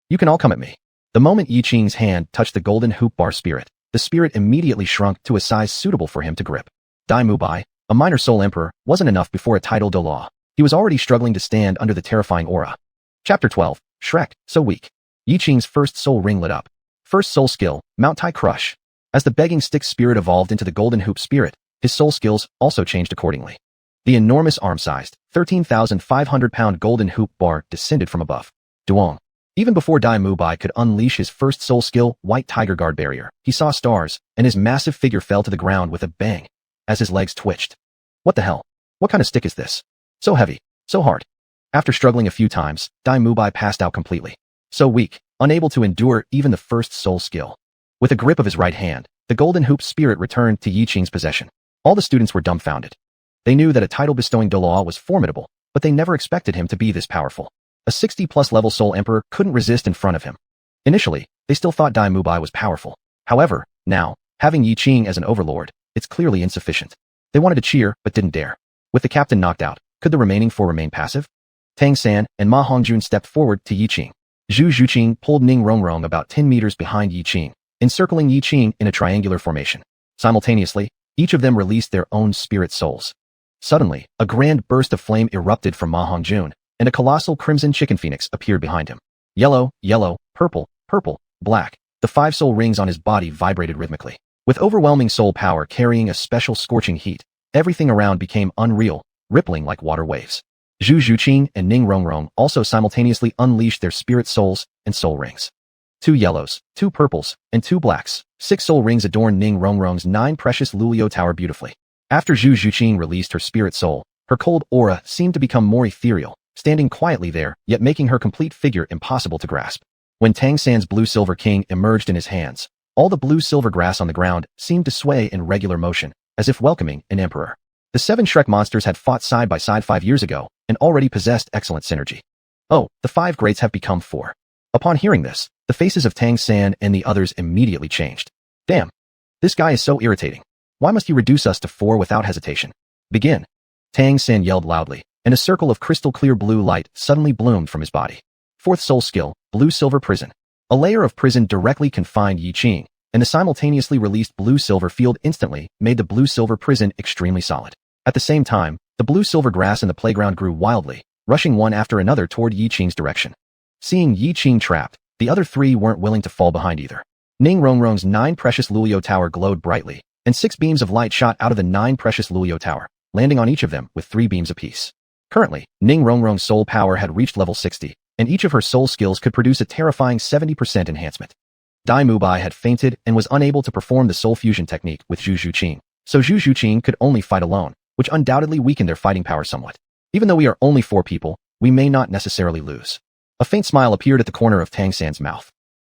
You can all come at me. The moment Yiqing's hand touched the golden hoop bar spirit, the spirit immediately shrunk to a size suitable for him to grip. Dai Mubai, a minor soul emperor, wasn't enough before a titled Douluo. He was already struggling to stand under the terrifying aura. Chapter 12, Shrek, so weak. Yiqing's first soul ring lit up. First soul skill, Mount Tai Crush. As the begging stick spirit evolved into the golden hoop spirit, his soul skills also changed accordingly. The enormous arm-sized, 13,500-pound golden hoop bar descended from above. Duong. Even before Dai Mubai could unleash his first soul skill, White Tiger Guard Barrier, he saw stars, and his massive figure fell to the ground with a bang, as his legs twitched. What the hell? What kind of stick is this? So heavy, so hard. After struggling a few times, Dai Mubai passed out completely. So weak, unable to endure even the first soul skill. With a grip of his right hand, the golden hoop spirit returned to Yiqing's possession. All the students were dumbfounded. They knew that a title-bestowing Douluo was formidable, but they never expected him to be this powerful. A 60-plus level soul emperor couldn't resist in front of him. Initially, they still thought Dai Mubai was powerful. However, now, having Yiqing as an overlord, it's clearly insufficient. They wanted to cheer, but didn't dare. With the captain knocked out, could the remaining 4 remain passive? Tang San and Ma Hongjun stepped forward to Yiqing. Zhu Zhuqing pulled Ning Rongrong about 10 meters behind Yiqing, encircling Yiqing in a triangular formation. Simultaneously, each of them released their own spirit souls. Suddenly, a grand burst of flame erupted from Ma Hongjun, and a colossal crimson chicken phoenix appeared behind him. Yellow, yellow, purple, purple, black. The 5 soul rings on his body vibrated rhythmically. With overwhelming soul power carrying a special scorching heat, everything around became unreal, rippling like water waves. Zhu Zhuqing and Ning Rongrong also simultaneously unleashed their spirit souls and soul rings. 2 yellows, 2 purples, and 2 blacks. 6 soul rings adorned Ning Rongrong's 9 precious Douluo tower beautifully. After Zhu Zhuqing released her spirit soul, her cold aura seemed to become more ethereal, standing quietly there, yet making her complete figure impossible to grasp. When Tang San's blue-silver king emerged in his hands, all the blue-silver grass on the ground seemed to sway in regular motion, as if welcoming an emperor. The 7 Shrek monsters had fought side by side 5 years ago, and already possessed excellent synergy. Oh, the 5 greats have become 4. Upon hearing this, the faces of Tang San and the others immediately changed. Damn. This guy is so irritating. Why must he reduce us to 4 without hesitation? Begin. Tang San yelled loudly, and a circle of crystal-clear blue light suddenly bloomed from his body. 4th soul skill, Blue-Silver Prison. A layer of prison directly confined Yiqing, and the simultaneously released blue-silver field instantly made the blue-silver prison extremely solid. At the same time, the blue-silver grass in the playground grew wildly, rushing one after another toward Yiqing's direction. Seeing Yiqing trapped, the other 3 weren't willing to fall behind either. Ning Rongrong's 9 precious Douluo tower glowed brightly, and 6 beams of light shot out of the 9 precious Douluo tower, landing on each of them with 3 beams apiece. Currently, Ning Rongrong's soul power had reached level 60, and each of her soul skills could produce a terrifying 70% enhancement. Dai Mubai had fainted and was unable to perform the soul fusion technique with Zhu Zhuqing, so Zhu Zhuqing could only fight alone, which undoubtedly weakened their fighting power somewhat. Even though we are only 4 people, we may not necessarily lose. A faint smile appeared at the corner of Tang San's mouth.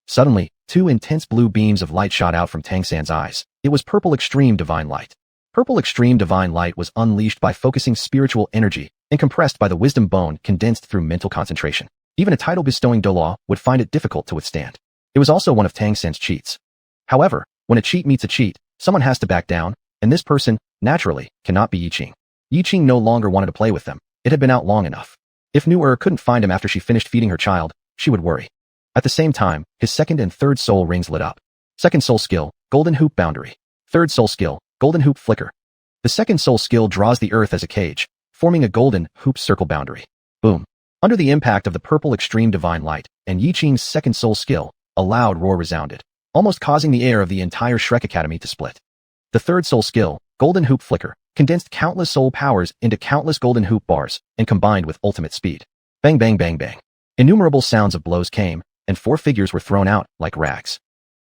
Suddenly, 2 intense blue beams of light shot out from Tang San's eyes. It was Purple Extreme Divine Light. Purple Extreme Divine Light was unleashed by focusing spiritual energy and compressed by the wisdom bone condensed through mental concentration. Even a title-bestowing Douluo would find it difficult to withstand. It was also one of Tang San's cheats. However, when a cheat meets a cheat, someone has to back down, and this person, naturally, cannot be Yiqing. Yiqing no longer wanted to play with them. It had been out long enough. If Nero couldn't find him after she finished feeding her child, she would worry. At the same time, his 2nd and 3rd soul rings lit up. 2nd soul skill, Golden Hoop Boundary. 3rd soul skill, Golden Hoop Flicker. The 2nd soul skill draws the earth as a cage, forming a golden hoop circle boundary. Boom. Under the impact of the Purple Extreme Divine Light and Yiqing's 2nd soul skill, a loud roar resounded, almost causing the air of the entire Shrek Academy to split. The 3rd soul skill, Golden Hoop Flicker, condensed countless soul powers into countless golden hoop bars and combined with ultimate speed. Bang bang bang bang. Innumerable sounds of blows came, and 4 figures were thrown out like rags.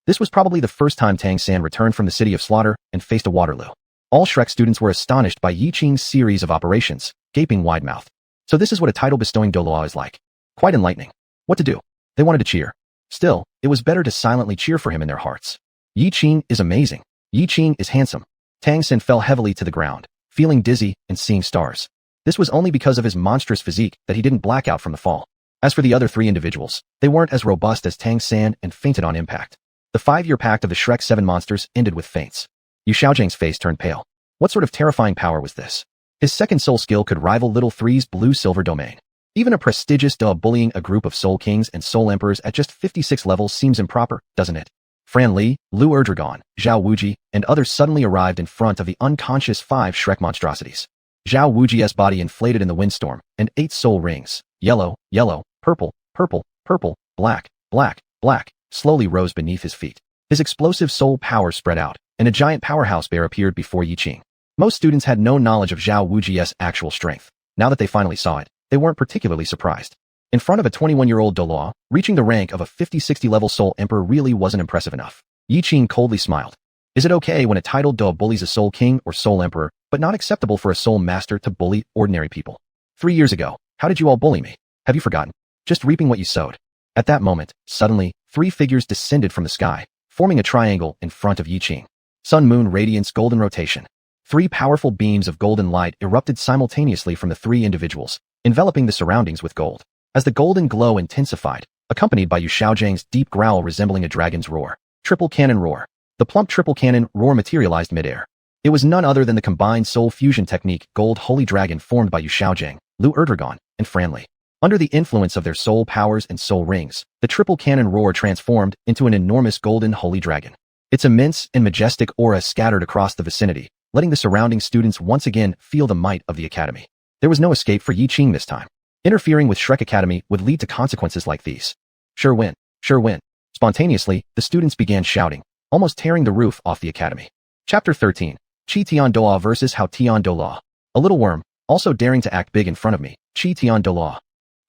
This was probably the first time Tang San returned from the city of slaughter and faced a Waterloo. All Shrek students were astonished by Yiqing's series of operations, gaping wide-mouthed. So this is what a title-bestowing Douluo is like. Quite enlightening. What to do? They wanted to cheer. Still, it was better to silently cheer for him in their hearts. Yiqing is amazing. Yiqing is handsome. Tangan fell heavily to the ground, feeling dizzy and seeing stars. This was only because of his monstrous physique that he didn't black out from the fall. As for the other three individuals, they weren't as robust as Tangan and fainted on impact. The 5-year pact of the Shrek 7 monsters ended with faints. Yu Xiaojiang's face turned pale. What sort of terrifying power was this? His second soul skill could rival Little Three's blue-silver domain. Even a prestigious Douluo bullying a group of soul kings and soul emperors at just 56 levels seems improper, doesn't it? Fran Li, Lu Erdragon, Zhao Wuji, and others suddenly arrived in front of the unconscious 5 Shrek monstrosities. Zhao Wuji's body inflated in the windstorm, and 8 soul rings, yellow, yellow, purple, purple, purple, black, black, black, slowly rose beneath his feet. His explosive soul power spread out, and a giant powerhouse bear appeared before Yiqing. Most students had no knowledge of Zhao Wuji's actual strength. Now that they finally saw it, they weren't particularly surprised. In front of a 21-year-old Douluo, reaching the rank of a 50-60 level soul emperor really wasn't impressive enough. Yiqing coldly smiled. Is it okay when a titled Douluo bullies a soul king or soul emperor, but not acceptable for a soul master to bully ordinary people? 3 years ago, how did you all bully me? Have you forgotten? Just reaping what you sowed. At that moment, suddenly, 3 figures descended from the sky, forming a triangle in front of Yiqing. Sun-moon radiance golden rotation. 3 powerful beams of golden light erupted simultaneously from the 3 individuals, enveloping the surroundings with gold. As the golden glow intensified, accompanied by Yu Xiaojiang's deep growl resembling a dragon's roar. Triple cannon roar. The plump triple cannon roar materialized midair. It was none other than the combined soul fusion technique Gold Holy Dragon formed by Yu Xiaojiang, Lu Erdragon, and Fran Li. Under the influence of their soul powers and soul rings, the triple cannon roar transformed into an enormous golden holy dragon. Its immense and majestic aura scattered across the vicinity, letting the surrounding students once again feel the might of the academy. There was no escape for Yiqing this time. Interfering with Shrek Academy would lead to consequences like these. Sure win, sure win. Spontaneously, the students began shouting, almost tearing the roof off the academy. Chapter 13. Qi Tian Douluo versus Hao Tian Douluo. A little worm, also daring to act big in front of me. Qi Tian Douluo.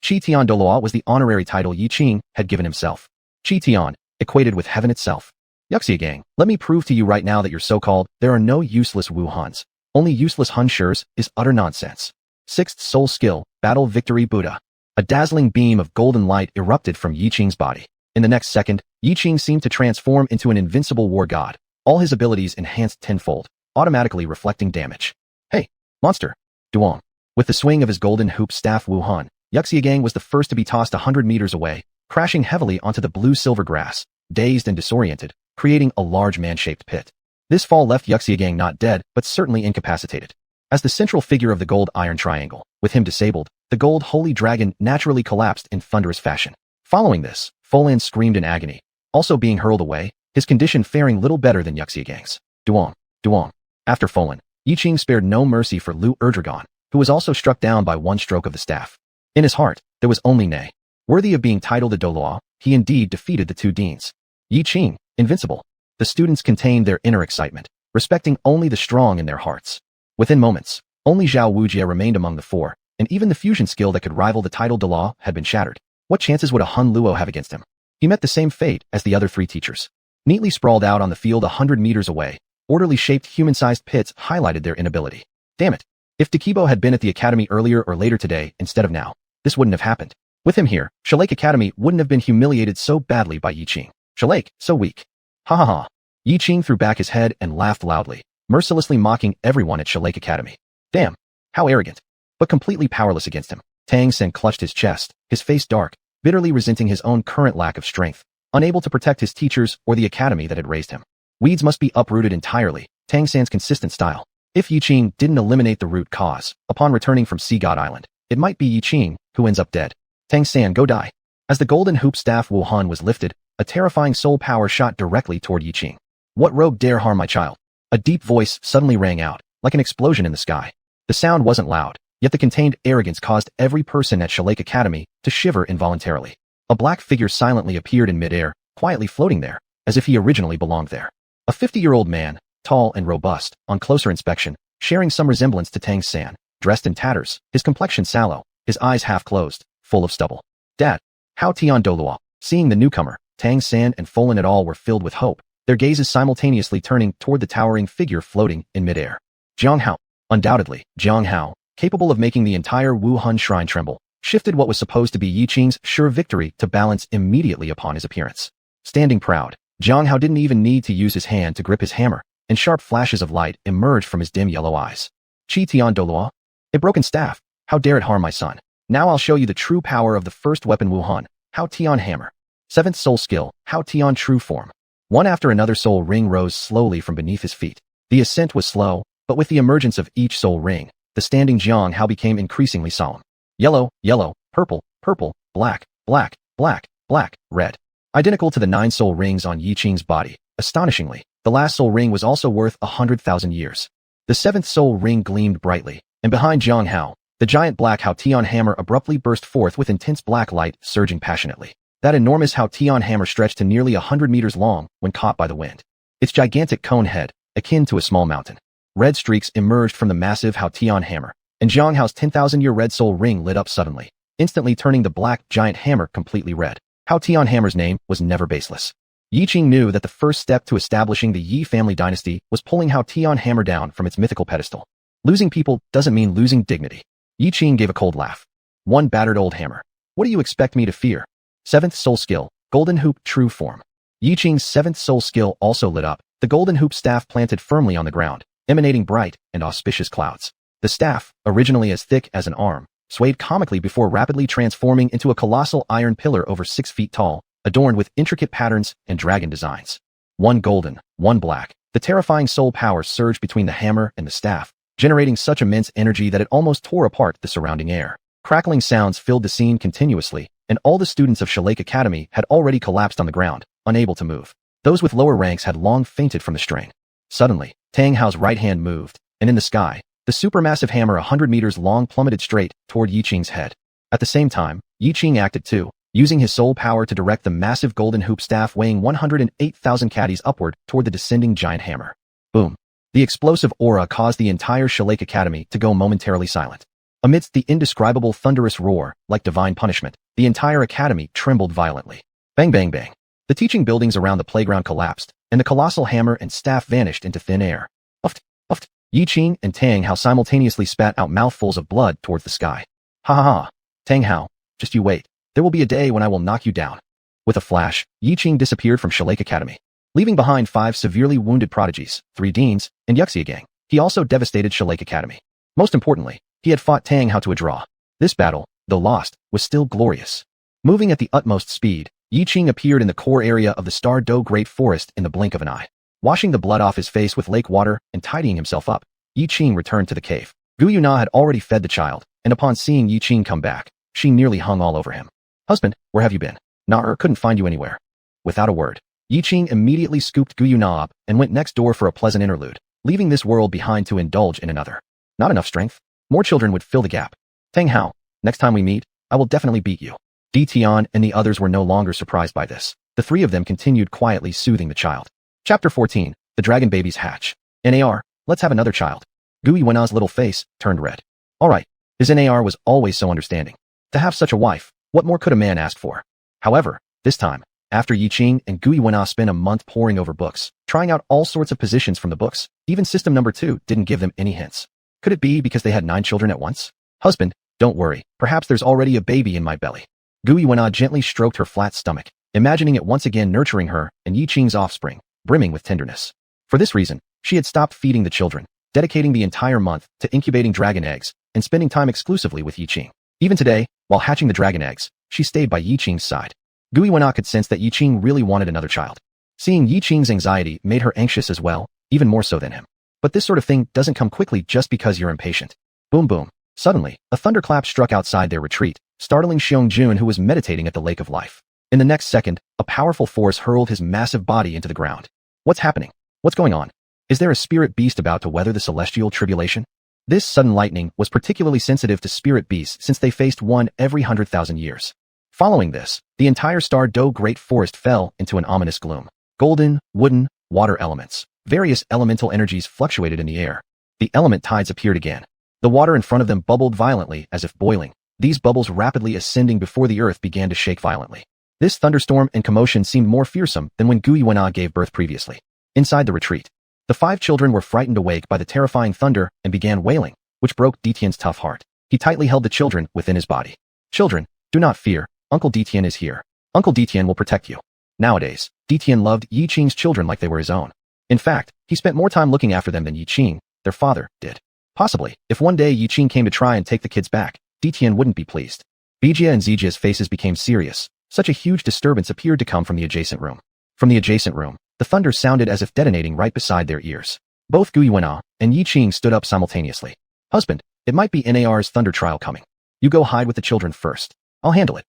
Qi Tian Douluo was the honorary title Yiqing had given himself. Qi Tian, equated with heaven itself. Yuxiagang, let me prove to you right now that you're so-called, there are no useless Wu Huns. Only useless Hun Shurs is utter nonsense. 6th soul skill, battle victory Buddha. A dazzling beam of golden light erupted from Yiqing's body. In the next second, Yiqing seemed to transform into an invincible war god, all his abilities enhanced tenfold, automatically reflecting damage. Hey, monster! Duong. With the swing of his golden hoop staff Wuhan, Yuxiagang was the first to be tossed 100 meters away, crashing heavily onto the blue-silver grass, dazed and disoriented, creating a large man-shaped pit. This fall left Yuxiagang not dead, but certainly incapacitated. As the central figure of the gold iron triangle, with him disabled, the gold holy dragon naturally collapsed in thunderous fashion. Following this, Folan screamed in agony, also being hurled away, his condition faring little better than Yuxiagang's. Duong, Duong. After Folan, Yiqing spared no mercy for Lu Erdragon, who was also struck down by one stroke of the staff. In his heart, there was only nay. Worthy of being titled a Douluo, he indeed defeated the 2 deans. Yiqing, invincible. The students contained their inner excitement, respecting only the strong in their hearts. Within moments, only Zhao Wuji remained among the 4, and even the fusion skill that could rival the title Douluo had been shattered. What chances would a Hun Luo have against him? He met the same fate as the other 3 teachers. Neatly sprawled out on the field 100 meters away, orderly shaped human-sized pits highlighted their inability. Damn it. If Takibo had been at the academy earlier or later today instead of now, this wouldn't have happened. With him here, Shrek Academy wouldn't have been humiliated so badly by Yiqing. Shrek, so weak. Ha ha ha. Yiqing threw back his head and laughed loudly, mercilessly mocking everyone at Shrek Academy. Damn, how arrogant. But completely powerless against him. Tangan clutched his chest, his face dark, bitterly resenting his own current lack of strength, unable to protect his teachers or the academy that had raised him. Weeds must be uprooted entirely, Tangan's consistent style. If Yiqing didn't eliminate the root cause, upon returning from Sea God Island, it might be Yiqing who ends up dead. Tangan, go die. As the golden hoop staff Wuhan was lifted, a terrifying soul power shot directly toward Yiqing. What rogue dare harm my child? A deep voice suddenly rang out, like an explosion in the sky. The sound wasn't loud, yet the contained arrogance caused every person at Shrek Academy to shiver involuntarily. A black figure silently appeared in midair, quietly floating there, as if he originally belonged there. A 50-year-old man, tall and robust, on closer inspection, sharing some resemblance to Tangan, dressed in tatters, his complexion sallow, his eyes half closed, full of stubble. Dad, Hao Tian Douluo. Seeing the newcomer, Tangan and Folan et al. Were filled with hope, their gazes simultaneously turning toward the towering figure floating in midair. Jiang Hao. Undoubtedly, Jiang Hao, capable of making the entire Wuhan shrine tremble, shifted what was supposed to be Yiqing's sure victory to balance immediately upon his appearance. Standing proud, Jiang Hao didn't even need to use his hand to grip his hammer, and sharp flashes of light emerged from his dim yellow eyes. Qi Tian Douluo? A broken staff. How dare it harm my son? Now I'll show you the true power of the first weapon Wuhan, Hao Tian Hammer. Seventh soul skill, Hao Tian True Form. One after another soul ring rose slowly from beneath his feet. The ascent was slow, but with the emergence of each soul ring, the standing Jiang Hao became increasingly solemn. Yellow, yellow, purple, purple, black, black, black, black, red. Identical to the 9 soul rings on Yiqing's body. Astonishingly, the last soul ring was also worth 100,000 years. The 7th soul ring gleamed brightly, and behind Jiang Hao, the giant black Hao Tian hammer abruptly burst forth with intense black light surging passionately. That enormous Hao Tian hammer stretched to nearly 100 meters long when caught by the wind. Its gigantic cone head, akin to a small mountain. Red streaks emerged from the massive Hao Tian hammer, and Jiang Hao's 10,000-year red soul ring lit up suddenly, instantly turning the black giant hammer completely red. Hao Tian hammer's name was never baseless. Yiqing knew that the first step to establishing the Yi family dynasty was pulling Hao Tian hammer down from its mythical pedestal. Losing people doesn't mean losing dignity. Yiqing gave a cold laugh. One battered old hammer. What do you expect me to fear? 7th soul skill, Golden Hoop True Form. Yiqing's 7th soul skill also lit up, the golden hoop staff planted firmly on the ground, emanating bright and auspicious clouds. The staff, originally as thick as an arm, swayed comically before rapidly transforming into a colossal iron pillar over 6 feet tall, adorned with intricate patterns and dragon designs. One golden, one black. The terrifying soul power surged between the hammer and the staff, generating such immense energy that it almost tore apart the surrounding air. Crackling sounds filled the scene continuously, and all the students of Shrek Academy had already collapsed on the ground, unable to move. Those with lower ranks had long fainted from the strain. Suddenly, Tang Hao's right hand moved, and in the sky, the supermassive hammer 100 meters long plummeted straight toward Yiqing's head. At the same time, Yiqing acted too, using his soul power to direct the massive golden hoop staff weighing 108,000 caddies upward toward the descending giant hammer. Boom. The explosive aura caused the entire Shrek Academy to go momentarily silent. Amidst the indescribable thunderous roar, like divine punishment, the entire academy trembled violently. Bang bang bang. The teaching buildings around the playground collapsed, and the colossal hammer and staff vanished into thin air. Uft, uft. Yiqing and Tang Hao simultaneously spat out mouthfuls of blood towards the sky. Ha ha ha. Tang Hao, just you wait. There will be a day when I will knock you down. With a flash, Yiqing disappeared from Shrek Academy, leaving behind 5 severely wounded prodigies, 3 deans, and Yiqing. He also devastated Shrek Academy. Most importantly, he had fought Tang Hao to a draw. This battle, though lost, was still glorious. Moving at the utmost speed, Yiqing appeared in the core area of the Douluo Great Forest in the blink of an eye. Washing the blood off his face with lake water and tidying himself up, Yiqing returned to the cave. Guiyuna had already fed the child, and upon seeing Yiqing come back, she nearly hung all over him. Husband, where have you been? Nar couldn't find you anywhere. Without a word, Yiqing immediately scooped Guiyuna up and went next door for a pleasant interlude, leaving this world behind to indulge in another. Not enough strength? More children would fill the gap. Tang Hao, next time we meet, I will definitely beat you. Di Tian and the others were no longer surprised by this. The 3 of them continued quietly soothing the child. Chapter 14, The Dragon Babies Hatch. NAR, let's have another child. Guiyuna's little face turned red. Alright, his NAR was always so understanding. To have such a wife, what more could a man ask for? However, this time, after Yiqing and Guiyuna spent a month poring over books, trying out all sorts of positions from the books, even system number 2 didn't give them any hints. Could it be because they had 9 children at once? Husband, don't worry, perhaps there's already a baby in my belly. Guiyuna gently stroked her flat stomach, imagining it once again nurturing her and Yiqing's offspring, brimming with tenderness. For this reason, she had stopped feeding the children, dedicating the entire month to incubating dragon eggs and spending time exclusively with Yiqing. Even today, while hatching the dragon eggs, she stayed by Yiqing's side. Guiyuna could sense that Yiqing really wanted another child. Seeing Yiqing's anxiety made her anxious as well, even more so than him. But this sort of thing doesn't come quickly just because you're impatient. Boom boom. Suddenly, a thunderclap struck outside their retreat, startling Xiong-jun, who was meditating at the Lake of Life. In the next second, a powerful force hurled his massive body into the ground. What's happening? What's going on? Is there a spirit beast about to weather the celestial tribulation? This sudden lightning was particularly sensitive to spirit beasts since they faced one every 100,000 years. Following this, the entire Douluo Great Forest fell into an ominous gloom. Golden, wooden, water elements. Various elemental energies fluctuated in the air. The element tides appeared again. The water in front of them bubbled violently as if boiling, these bubbles rapidly ascending before the earth began to shake violently. This thunderstorm and commotion seemed more fearsome than when Guiyuna gave birth previously. Inside the retreat, The 5 children were frightened awake by the terrifying thunder and began wailing, which broke Detien's tough heart. He tightly held the children within his body. Children, do not fear, Uncle Detien is here. Uncle Detien will protect you. Nowadays, Detien loved Yiqing's children like they were his own. In fact, he spent more time looking after them than Yiqing, their father, did. Possibly, if one day Yiqing came to try and take the kids back, Detien wouldn't be pleased. Bijia and Zijia's faces became serious. Such a huge disturbance appeared to come from the adjacent room. From the adjacent room, the thunder sounded as if detonating right beside their ears. Both Xuanhuan and Yiqing stood up simultaneously. Husband, it might be Nar's thunder trial coming. You go hide with the children first. I'll handle it.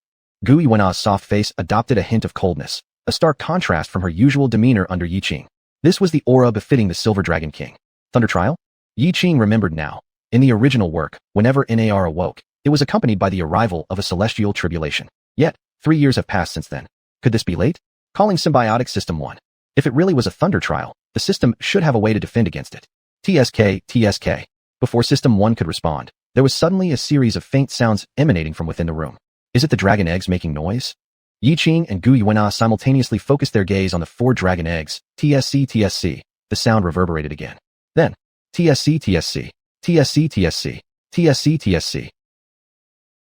Xuanhuan's soft face adopted a hint of coldness, a stark contrast from her usual demeanor under Yiqing. This was the aura befitting the Silver Dragon King. Thunder trial? Yiqing remembered now. In the original work, whenever Nar awoke, it was accompanied by the arrival of a celestial tribulation. Yet, 3 years have passed since then. Could this be late? Calling Symbiotic System 1. If it really was a thunder trial, the system should have a way to defend against it. TSK, TSK. Before System 1 could respond, there was suddenly a series of faint sounds emanating from within the room. Is it the dragon eggs making noise? Yiqing and Xuanhuan simultaneously focused their gaze on the 4 dragon eggs. TSC, TSC. The sound reverberated again. Then, TSC, TSC. TSC, TSC. TSC, TSC.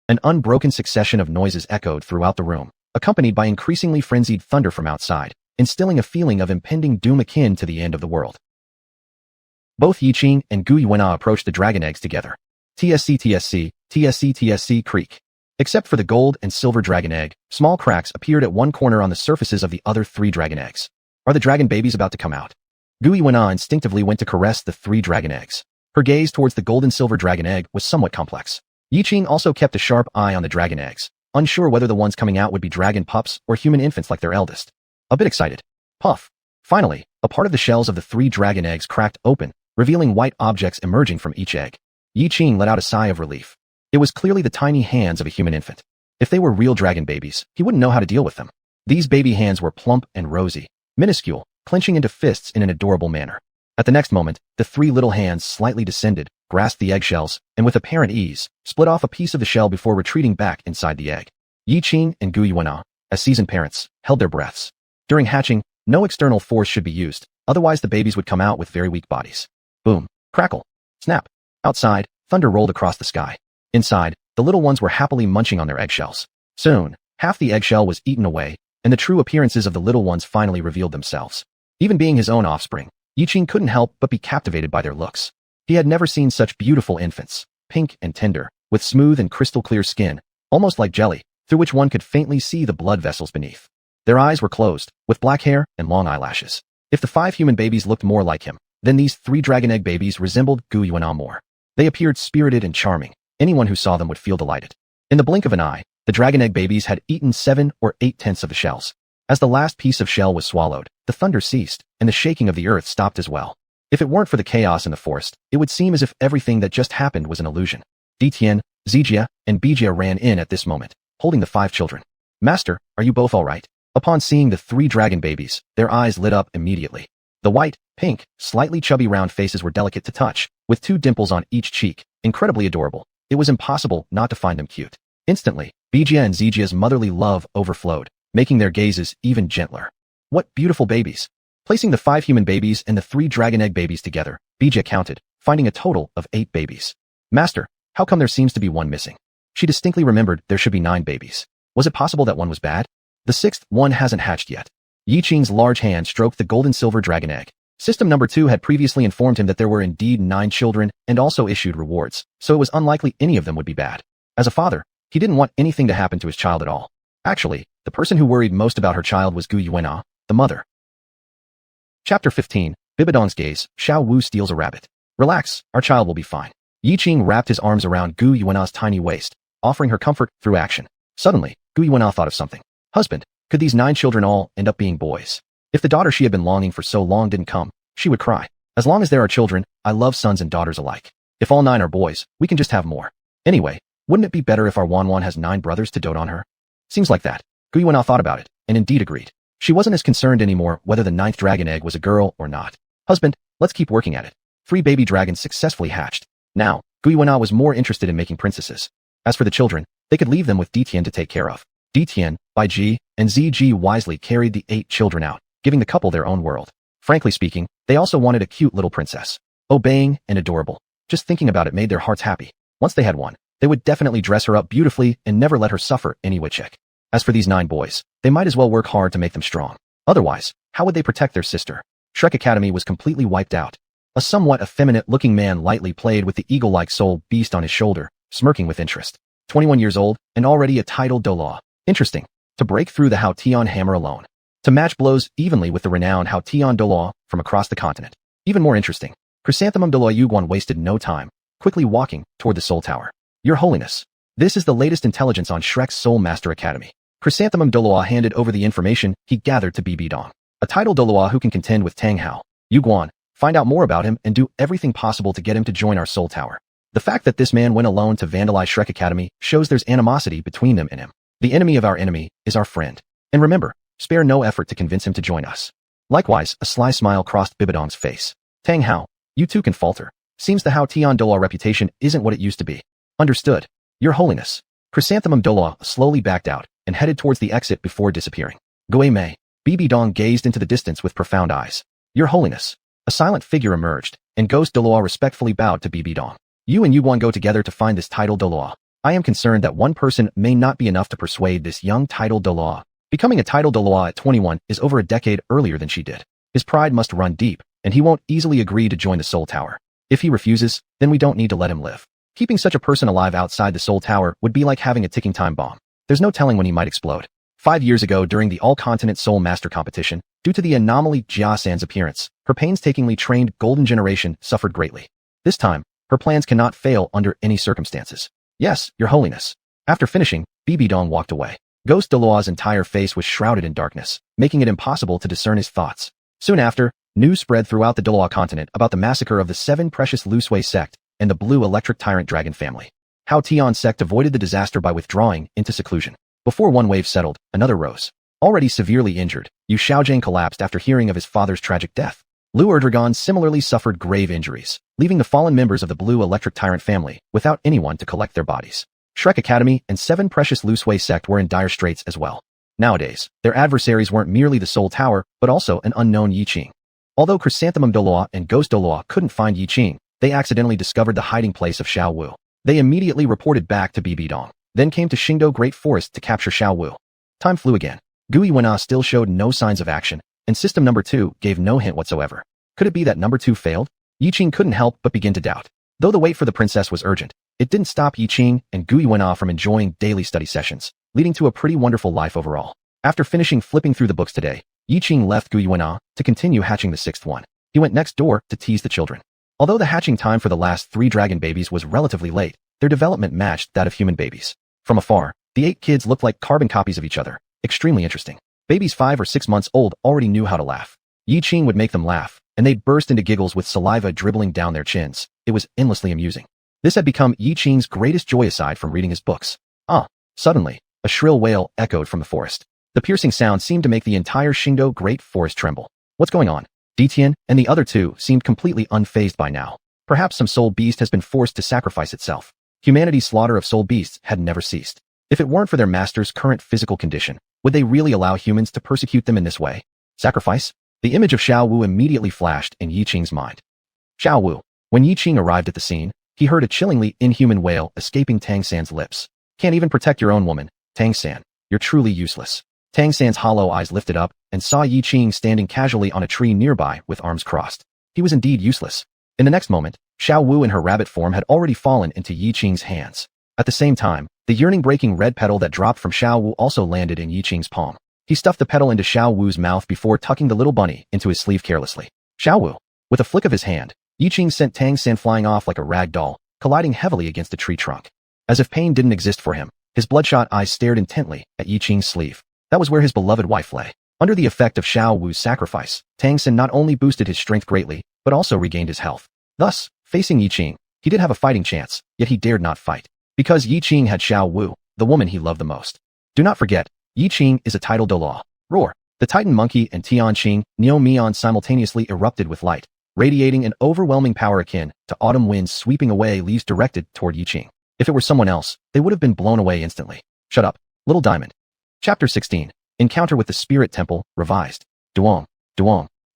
An unbroken succession of noises echoed throughout the room, accompanied by increasingly frenzied thunder from outside, instilling a feeling of impending doom akin to the end of the world. Both Yiqing and Xuanhuan approached the dragon eggs together. TSC, TSC, TSC, TSC, creak. Except for the gold and silver dragon egg, small cracks appeared at one corner on the surfaces of the other 3 dragon eggs. Are the dragon babies about to come out? Xuanhuan instinctively went to caress the 3 dragon eggs. Her gaze towards the gold and silver dragon egg was somewhat complex. Yiqing also kept a sharp eye on the dragon eggs, unsure whether the ones coming out would be dragon pups or human infants like their eldest. A bit excited. Puff. Finally, a part of the shells of the 3 dragon eggs cracked open, revealing white objects emerging from each egg. Yiqing let out a sigh of relief. It was clearly the tiny hands of a human infant. If they were real dragon babies, he wouldn't know how to deal with them. These baby hands were plump and rosy, minuscule, clenching into fists in an adorable manner. At the next moment, the 3 little hands slightly descended, grasped the eggshells, and with apparent ease, split off a piece of the shell before retreating back inside the egg. Yiqing and Xuanhuan, as seasoned parents, held their breaths. During hatching, no external force should be used, otherwise the babies would come out with very weak bodies. Boom, crackle, snap. Outside, thunder rolled across the sky. Inside, the little ones were happily munching on their eggshells. Soon, half the eggshell was eaten away, and the true appearances of the little ones finally revealed themselves. Even being his own offspring, Yiqing couldn't help but be captivated by their looks. He had never seen such beautiful infants, pink and tender, with smooth and crystal clear skin, almost like jelly, through which one could faintly see the blood vessels beneath. Their eyes were closed, with black hair and long eyelashes. If the 5 human babies looked more like him, then these 3 dragon egg babies resembled Xuanhuan more. They appeared spirited and charming. Anyone who saw them would feel delighted. In the blink of an eye, the dragon egg babies had eaten 7 or 8/10 of the shells. As the last piece of shell was swallowed, the thunder ceased, and the shaking of the earth stopped as well. If it weren't for the chaos in the forest, it would seem as if everything that just happened was an illusion. Detien, Zijia, and Bijia ran in at this moment, holding the 5 children. Master, are you both all right? Upon seeing the 3 dragon babies, their eyes lit up immediately. The white, pink, slightly chubby round faces were delicate to touch, with 2 dimples on each cheek, incredibly adorable. It was impossible not to find them cute. Instantly, Bijia and Zijia's motherly love overflowed, making their gazes even gentler. What beautiful babies! Placing the 5 human babies and the 3 dragon egg babies together, Bijia counted, finding a total of 8 babies. Master, how come there seems to be 1 missing? She distinctly remembered there should be 9 babies. Was it possible that one was bad? The 6th one hasn't hatched yet. Yiqing's large hand stroked the gold and silver dragon egg. System number 2 had previously informed him that there were indeed 9 children and also issued rewards, so it was unlikely any of them would be bad. As a father, he didn't want anything to happen to his child at all. Actually, the person who worried most about her child was Xuanhuan, the mother. Chapter 15, Bibidong's gaze, Xiao Wu steals a rabbit. Relax, our child will be fine. Yiqing wrapped his arms around Xuanhuan's tiny waist, offering her comfort through action. Suddenly, Xuanhuan thought of something. Husband, could these 9 children all end up being boys? If the daughter she had been longing for so long didn't come, she would cry. As long as there are children, I love sons and daughters alike. If all 9 are boys, we can just have more. Anyway, wouldn't it be better if our Xuanhuan has 9 brothers to dote on her? Seems like that. Xuanhuan thought about it, and indeed agreed. She wasn't as concerned anymore whether the 9th dragon egg was a girl or not. Husband, let's keep working at it. 3 baby dragons successfully hatched. Now, Xuanhuan was more interested in making princesses. As for the children, they could leave them with Detien to take care of. Detien, Baiji, and Ziji wisely carried the 8 children out, giving the couple their own world. Frankly speaking, They also wanted a cute little princess. Obeying and adorable. Just thinking about it made their hearts happy. Once they had one, they would definitely dress her up beautifully and never let her suffer any Yiqing. As for these 9 boys, they might as well work hard to make them strong. Otherwise, how would they protect their sister? Shrek Academy was completely wiped out. A somewhat effeminate-looking man lightly played with the eagle-like soul beast on his shoulder, smirking with interest. 21 years old, and already a titled Douluo. Interesting. To break through the Hao Tian hammer alone. To match blows evenly with the renowned Hao Tian Douluo from across the continent. Even more interesting. Chrysanthemum Douluo Yuguan wasted no time, quickly walking toward the Soul Tower. Your Holiness. This is the latest intelligence on Shrek's Soul Master Academy. Chrysanthemum Douluo handed over the information he gathered to Bibi Dong. A titled Douluo who can contend with Tang Hao. Yuguan, find out more about him and do everything possible to get him to join our Soul Tower. The fact that this man went alone to vandalize Shrek Academy shows there's animosity between them and him. The enemy of our enemy is our friend. And remember, spare no effort to convince him to join us. Likewise, a sly smile crossed Bibidong's face. Tang Hao, you too can falter. Seems the Hao Tian Douluo reputation isn't what it used to be. Understood. Your Holiness. Chrysanthemum Douluo slowly backed out and headed towards the exit before disappearing. Gui Mei. Bibi Dong gazed into the distance with profound eyes. Your Holiness. A silent figure emerged, and Ghost Douluo respectfully bowed to Bibi Dong. You and Yuguan go together to find this titled Douluo. I am concerned that one person may not be enough to persuade this young titled Douluo. Becoming a titled Douluo at 21 is over a decade earlier than she did. His pride must run deep, and he won't easily agree to join the Soul Tower. If he refuses, then we don't need to let him live. Keeping such a person alive outside the Soul Tower would be like having a ticking time bomb. There's no telling when he might explode. 5 years ago during the All-Continent Soul Master competition, due to the anomaly Jia San's appearance, her painstakingly trained Golden Generation suffered greatly. This time, her plans cannot fail under any circumstances. Yes, Your Holiness. After finishing, Bibi Dong walked away. Ghost Douluo's entire face was shrouded in darkness, making it impossible to discern his thoughts. Soon after, news spread throughout the Douluo continent about the massacre of the 7 precious Lusui sect and the Blue Electric Tyrant Dragon family. Hao Tian sect avoided the disaster by withdrawing into seclusion. Before one wave settled, another rose. Already severely injured, Yu Xiaojing collapsed after hearing of his father's tragic death. Lu Erdragon similarly suffered grave injuries, leaving the fallen members of the Blue Electric Tyrant family without anyone to collect their bodies. Shrek Academy and 7 precious Lusui sect were in dire straits as well. Nowadays, their adversaries weren't merely the Soul Tower, but also an unknown Yiqing. Although Chrysanthemum Douluo and Ghost Douluo couldn't find Yiqing, they accidentally discovered the hiding place of Xiao Wu. They immediately reported back to Bibi Dong, then came to Xingdou Great Forest to capture Xiao Wu. Time flew again. Gui Wen still showed no signs of action, and System Number 2 gave no hint whatsoever. Could it be that Number 2 failed? Yiqing couldn't help but begin to doubt. Though the wait for the princess was urgent, it didn't stop Yiqing and Gui Wen from enjoying daily study sessions, leading to a pretty wonderful life overall. After finishing flipping through the books today, Yiqing left Gui Wen to continue hatching the 6th one. He went next door to tease the children. Although the hatching time for the last 3 dragon babies was relatively late, their development matched that of human babies. From afar, the 8 kids looked like carbon copies of each other, extremely interesting. Babies 5 or 6 months old already knew how to laugh. Yiqing would make them laugh, and they'd burst into giggles with saliva dribbling down their chins. It was endlessly amusing. This had become Yiqing's greatest joy aside from reading his books. Suddenly, a shrill wail echoed from the forest. The piercing sound seemed to make the entire Xingdou Great Forest tremble. What's going on? Ditian and the other 2 seemed completely unfazed by now. Perhaps some soul beast has been forced to sacrifice itself. Humanity's slaughter of soul beasts had never ceased. If it weren't for their master's current physical condition, would they really allow humans to persecute them in this way? Sacrifice? The image of Xiao Wu immediately flashed in Yiqing's mind. Xiao Wu. When Yiqing arrived at the scene, he heard a chillingly inhuman wail escaping Tang San's lips. Can't even protect your own woman, Tang San. You're truly useless. Tang San's hollow eyes lifted up and saw Yiqing standing casually on a tree nearby with arms crossed. He was indeed useless. In the next moment, Xiao Wu in her rabbit form had already fallen into Yiqing's hands. At the same time, the yearning-breaking red petal that dropped from Xiao Wu also landed in Yiqing's palm. He stuffed the petal into Xiao Wu's mouth before tucking the little bunny into his sleeve carelessly. Xiao Wu. With a flick of his hand, Yiqing sent Tang San flying off like a rag doll, colliding heavily against a tree trunk. As if pain didn't exist for him, his bloodshot eyes stared intently at Yiqing's sleeve. That was where his beloved wife lay. Under the effect of Xiao Wu's sacrifice, Tang San not only boosted his strength greatly, but also regained his health. Thus, facing Yiqing, he did have a fighting chance, yet he dared not fight. Because Yiqing had Xiao Wu, the woman he loved the most. Do not forget, Yiqing is a titled Douluo. Roar. The Titan Monkey and Tianqing, Neo Mian simultaneously erupted with light, radiating an overwhelming power akin to autumn winds sweeping away leaves directed toward Yiqing. If it were someone else, they would have been blown away instantly. Shut up, little diamond. Chapter 16. Encounter with the Spirit Temple, revised. Duong.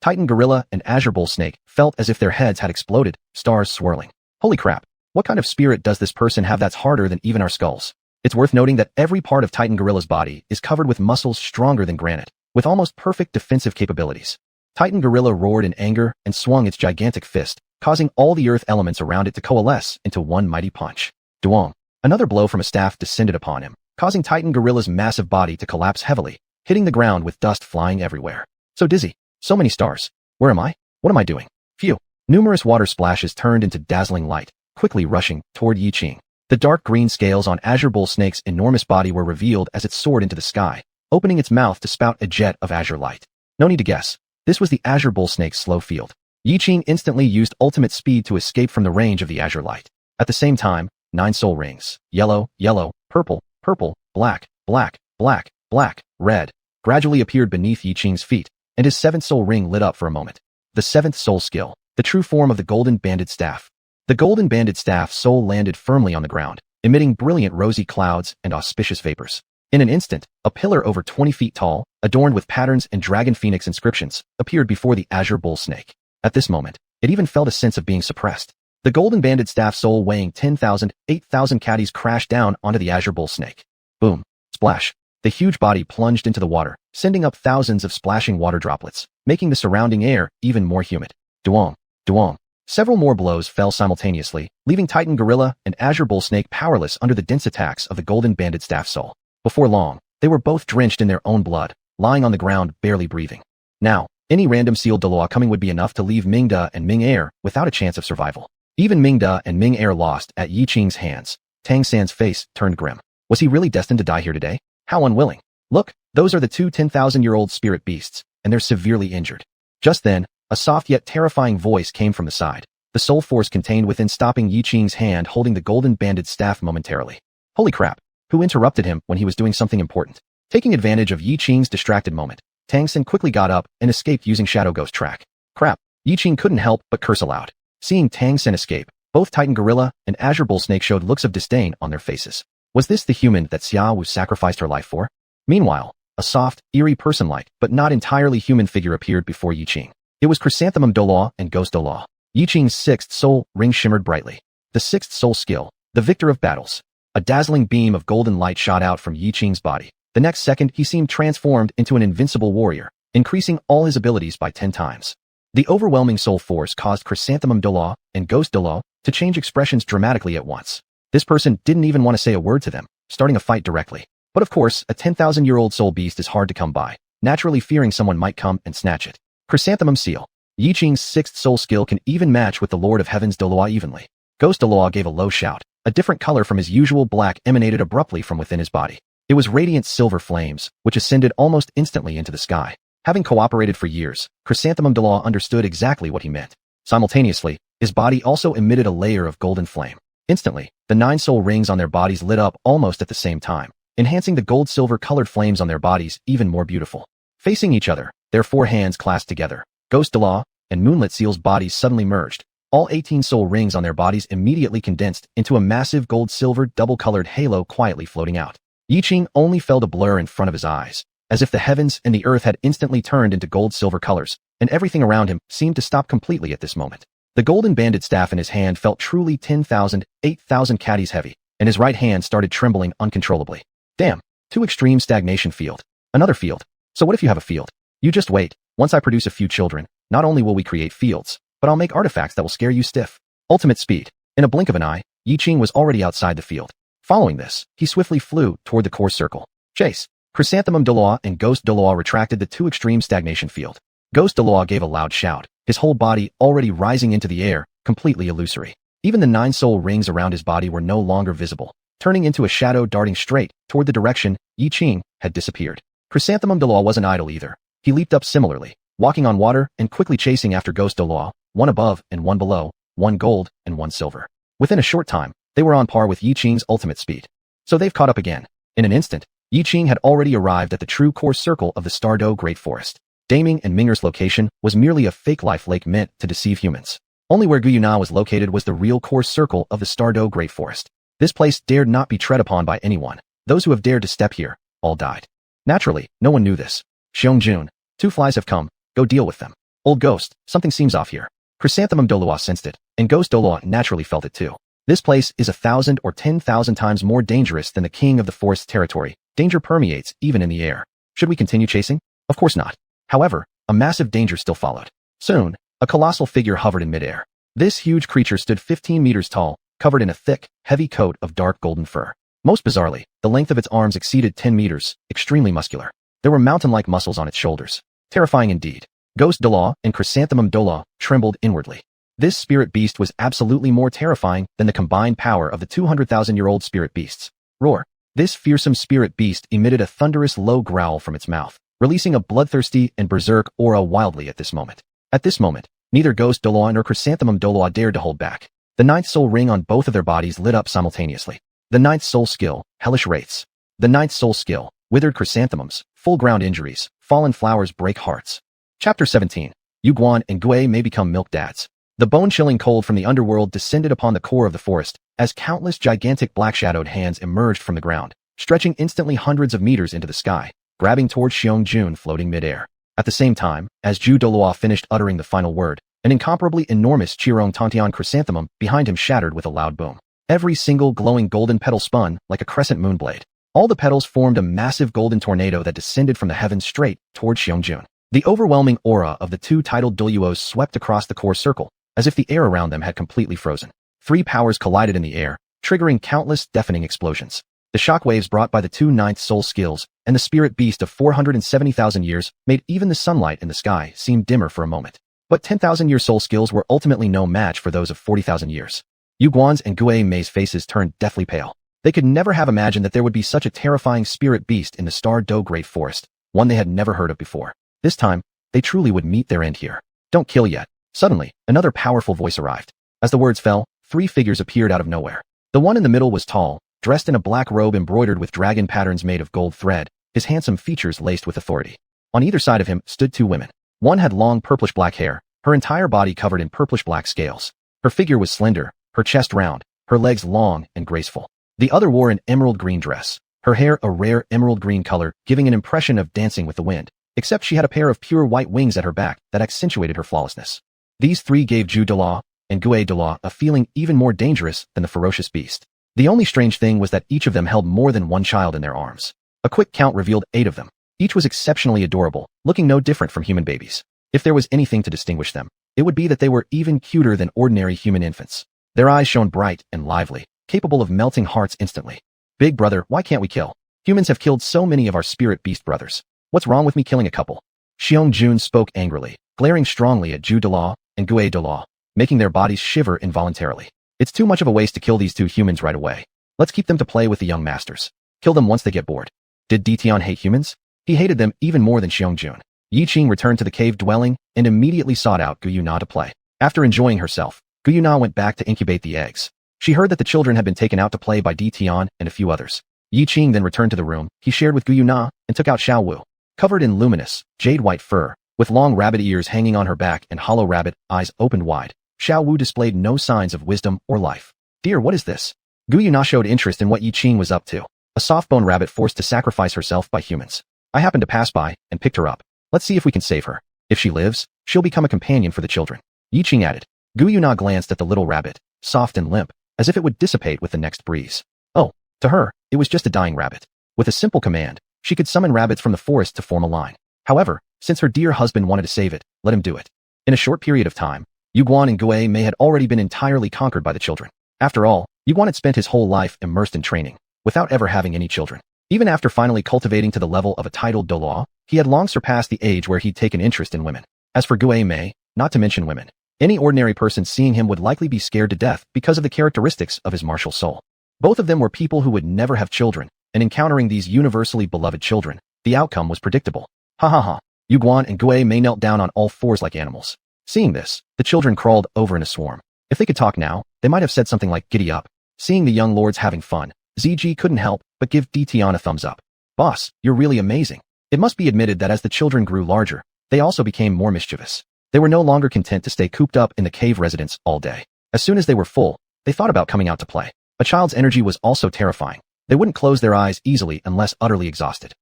Titan gorilla and azure bull snake felt as if their heads had exploded, stars swirling. Holy crap! What kind of spirit does this person have that's harder than even our skulls? It's worth noting that every part of Titan gorilla's body is covered with muscles stronger than granite, with almost perfect defensive capabilities. Titan gorilla roared in anger and swung its gigantic fist, causing all the earth elements around it to coalesce into one mighty punch. Duong! Another blow from a staff descended upon him, causing Titan gorilla's massive body to collapse heavily, hitting the ground with dust flying everywhere. So dizzy. So many stars. Where am I? What am I doing? Phew. Numerous water splashes turned into dazzling light, quickly rushing toward Yiqing. The dark green scales on Azure Bull Snake's enormous body were revealed as it soared into the sky, opening its mouth to spout a jet of azure light. No need to guess. This was the Azure Bull Snake's slow field. Yiqing instantly used ultimate speed to escape from the range of the azure light. At the same time, 9 soul rings, yellow, yellow, purple, purple, black, black, black, black, red, gradually appeared beneath Yiqing's feet, and his 7th soul ring lit up for a moment. The 7th soul skill, the true form of the golden banded staff. The golden banded staff soul landed firmly on the ground, emitting brilliant rosy clouds and auspicious vapors. In an instant, a pillar over 20 feet tall, adorned with patterns and dragon phoenix inscriptions, appeared before the Azure Bull Snake. At this moment, it even felt a sense of being suppressed. The golden banded staff soul weighing 10,000, 8,000 caddies crashed down onto the Azure Bull Snake. Boom. Splash. The huge body plunged into the water, sending up thousands of splashing water droplets, making the surrounding air even more humid. Duong. Duong. Several more blows fell simultaneously, leaving Titan Gorilla and Azure Bull Snake powerless under the dense attacks of the golden banded staff soul. Before long, they were both drenched in their own blood, lying on the ground barely breathing. Now, any random sealed Douluo coming would be enough to leave Mingda and Ming Air without a chance of survival. Even Mingda and Ming Air lost at Yiqing's hands. Tang San's face turned grim. Was he really destined to die here today? How unwilling. Look, those are the two 10,000-year-old spirit beasts, and they're severely injured. Just then, a soft yet terrifying voice came from the side, the soul force contained within stopping Yiqing's hand holding the golden banded staff momentarily. Holy crap, who interrupted him when he was doing something important? Taking advantage of Yiqing's distracted moment, Tang San quickly got up and escaped using Shadow Ghost Track. Crap, Yiqing couldn't help but curse aloud. Seeing Tang San escape, both Titan Gorilla and Azure Bull Snake showed looks of disdain on their faces. Was this the human that Xia Wu sacrificed her life for? Meanwhile, a soft, eerie person-like, but not entirely human figure appeared before Yiqing. It was Chrysanthemum Douluo and Ghost Douluo. Yiqing's 6th soul ring shimmered brightly. The 6th soul skill, the victor of battles. A dazzling beam of golden light shot out from Yiqing's body. The next second, he seemed transformed into an invincible warrior, increasing all his abilities by 10 times. The overwhelming soul force caused Chrysanthemum Douluo and Ghost Douluo to change expressions dramatically at once. This person didn't even want to say a word to them, starting a fight directly. But of course, a 10,000-year-old soul beast is hard to come by, naturally fearing someone might come and snatch it. Chrysanthemum Seal. Yiqing's 6th soul skill can even match with the Lord of Heaven's Douluo evenly. Ghost Douluo gave a low shout. A different color from his usual black emanated abruptly from within his body. It was radiant silver flames, which ascended almost instantly into the sky. Having cooperated for years, Chrysanthemum Douluo understood exactly what he meant. Simultaneously, his body also emitted a layer of golden flame. Instantly, the 9 soul rings on their bodies lit up almost at the same time, enhancing the gold-silver colored flames on their bodies even more beautiful. Facing each other, their 4 hands clasped together, Ghost Douluo and Moonlit Seal's bodies suddenly merged. All 18 soul rings on their bodies immediately condensed into a massive gold-silver double-colored halo quietly floating out. Yiqing only felt a blur in front of his eyes, as if the heavens and the earth had instantly turned into gold-silver colors, and everything around him seemed to stop completely at this moment. The golden banded staff in his hand felt truly 10,000, 8,000 caddies heavy, and his right hand started trembling uncontrollably. Damn, 2 extreme stagnation field. Another field. So what if you have a field? You just wait. Once I produce a few children, not only will we create fields, but I'll make artifacts that will scare you stiff. Ultimate speed. In a blink of an eye, Yiqing was already outside the field. Following this, he swiftly flew toward the core circle. Chase. Chrysanthemum Douluo and Ghost Douluo retracted the 2 extreme stagnation field. Ghost Douluo gave a loud shout, his whole body already rising into the air, completely illusory. Even the 9 soul rings around his body were no longer visible, turning into a shadow darting straight toward the direction Yiqing had disappeared. Chrysanthemum Douluo wasn't idle either. He leaped up similarly, walking on water and quickly chasing after Ghost Douluo, 1 above and 1 below, 1 gold and 1 silver. Within a short time, they were on par with Yiqing's ultimate speed. So they've caught up again. In an instant, Yiqing had already arrived at the true core circle of the Stardow Great Forest. Daming and Minger's location was merely a fake life lake meant to deceive humans. Only where Guyuna was located was the real core circle of the Stardow Great Forest. This place dared not be tread upon by anyone. Those who have dared to step here, all died. Naturally, no one knew this. Xiong Jun, 2 flies have come, go deal with them. Old ghost, something seems off here. Chrysanthemum Douluo sensed it, and Ghost Douluo naturally felt it too. This place is 1,000 or 10,000 times more dangerous than the king of the forest territory. Danger permeates even in the air. Should we continue chasing? Of course not. However, a massive danger still followed. Soon, a colossal figure hovered in midair. This huge creature stood 15 meters tall, covered in a thick, heavy coat of dark golden fur. Most bizarrely, the length of its arms exceeded 10 meters, extremely muscular. There were mountain-like muscles on its shoulders. Terrifying indeed. Ghost Douluo and Chrysanthemum Douluo trembled inwardly. This spirit beast was absolutely more terrifying than the combined power of the 200,000-year-old spirit beasts. Roar. This fearsome spirit beast emitted a thunderous low growl from its mouth, releasing a bloodthirsty and berserk aura wildly at this moment. At this moment, neither Ghost Douluo nor Chrysanthemum Douluo dared to hold back. The ninth soul ring on both of their bodies lit up simultaneously. The ninth soul skill, Hellish Wraiths. The ninth soul skill, Withered Chrysanthemums, Full Ground Injuries, Fallen Flowers Break Hearts. Chapter 17. Xuanhuan and Gui may become milk dads. The bone-chilling cold from the underworld descended upon the core of the forest, as countless gigantic black-shadowed hands emerged from the ground, stretching instantly hundreds of meters into the sky, grabbing towards Xiong floating mid-air. At the same time, as Zhu Douluo finished uttering the final word, an incomparably enormous Qirong Tantian chrysanthemum behind him shattered with a loud boom. Every single glowing golden petal spun like a crescent moonblade. All the petals formed a massive golden tornado that descended from the heavens straight toward Xiong. The overwhelming aura of the two titled Douluos swept across the core circle, as if the air around them had completely frozen. Three powers collided in the air, triggering countless deafening explosions. The shockwaves brought by the two ninth soul skills and the spirit beast of 470,000 years made even the sunlight in the sky seem dimmer for a moment. But 10,000-year soul skills were ultimately no match for those of 40,000 years. Yuguan's and Gui Mei's faces turned deathly pale. They could never have imagined that there would be such a terrifying spirit beast in the Star Do Great Forest, one they had never heard of before. This time, they truly would meet their end here. Don't kill yet. Suddenly, another powerful voice arrived. As the words fell, three figures appeared out of nowhere. The one in the middle was tall, dressed in a black robe embroidered with dragon patterns made of gold thread, his handsome features laced with authority. On either side of him stood two women. One had long purplish-black hair, her entire body covered in purplish-black scales. Her figure was slender, her chest round, her legs long and graceful. The other wore an emerald green dress, her hair a rare emerald green color, giving an impression of dancing with the wind, except she had a pair of pure white wings at her back that accentuated her flawlessness. These three gave Zhu Douluo and Gui Douluo a feeling even more dangerous than the ferocious beast. The only strange thing was that each of them held more than one child in their arms. A quick count revealed 8 of them. Each was exceptionally adorable, looking no different from human babies. If there was anything to distinguish them, it would be that they were even cuter than ordinary human infants. Their eyes shone bright and lively, capable of melting hearts instantly. Big brother, why can't we kill? Humans have killed so many of our spirit beast brothers. What's wrong with me killing a couple? Xiong spoke angrily, glaring strongly at Zhu Douluo and Gui Douluo, making their bodies shiver involuntarily. It's too much of a waste to kill these two humans right away. Let's keep them to play with the young masters. Kill them once they get bored. Did Ditian hate humans? He hated them even more than Xiong. Yiqing returned to the cave dwelling and immediately sought out Guyuna to play. After enjoying herself, Guyuna went back to incubate the eggs. She heard that the children had been taken out to play by Ditian and a few others. Yiqing then returned to the room he shared with Guyuna and took out Xiaowu. Covered in luminous, jade-white fur, with long rabbit ears hanging on her back and hollow rabbit eyes opened wide, Xiaowu displayed no signs of wisdom or life. Dear, what is this? Guyuna showed interest in what Yiqing was up to. A soft-bone rabbit forced to sacrifice herself by humans. I happened to pass by and picked her up. Let's see if we can save her. If she lives, she'll become a companion for the children. Yiqing added. Guyuna glanced at the little rabbit, soft and limp, as if it would dissipate with the next breeze. Oh, to her, it was just a dying rabbit. With a simple command, she could summon rabbits from the forest to form a line. However, since her dear husband wanted to save it, let him do it. In a short period of time, Yuguan and Gui Mei had already been entirely conquered by the children. After all, Yuguan had spent his whole life immersed in training, without ever having any children. Even after finally cultivating to the level of a titled Douluo, he had long surpassed the age where he'd taken interest in women. As for Gui Mei, not to mention women, any ordinary person seeing him would likely be scared to death because of the characteristics of his martial soul. Both of them were people who would never have children, and encountering these universally beloved children, the outcome was predictable. Ha ha ha. Yuguan and Gui Mei knelt down on all fours like animals. Seeing this, the children crawled over in a swarm. If they could talk now, they might have said something like, giddy up. Seeing the young lords having fun, ZG couldn't help but give Ditian a thumbs up. Boss, you're really amazing. It must be admitted that as the children grew larger, they also became more mischievous. They were no longer content to stay cooped up in the cave residence all day. As soon as they were full, they thought about coming out to play. A child's energy was also terrifying. They wouldn't close their eyes easily unless utterly exhausted.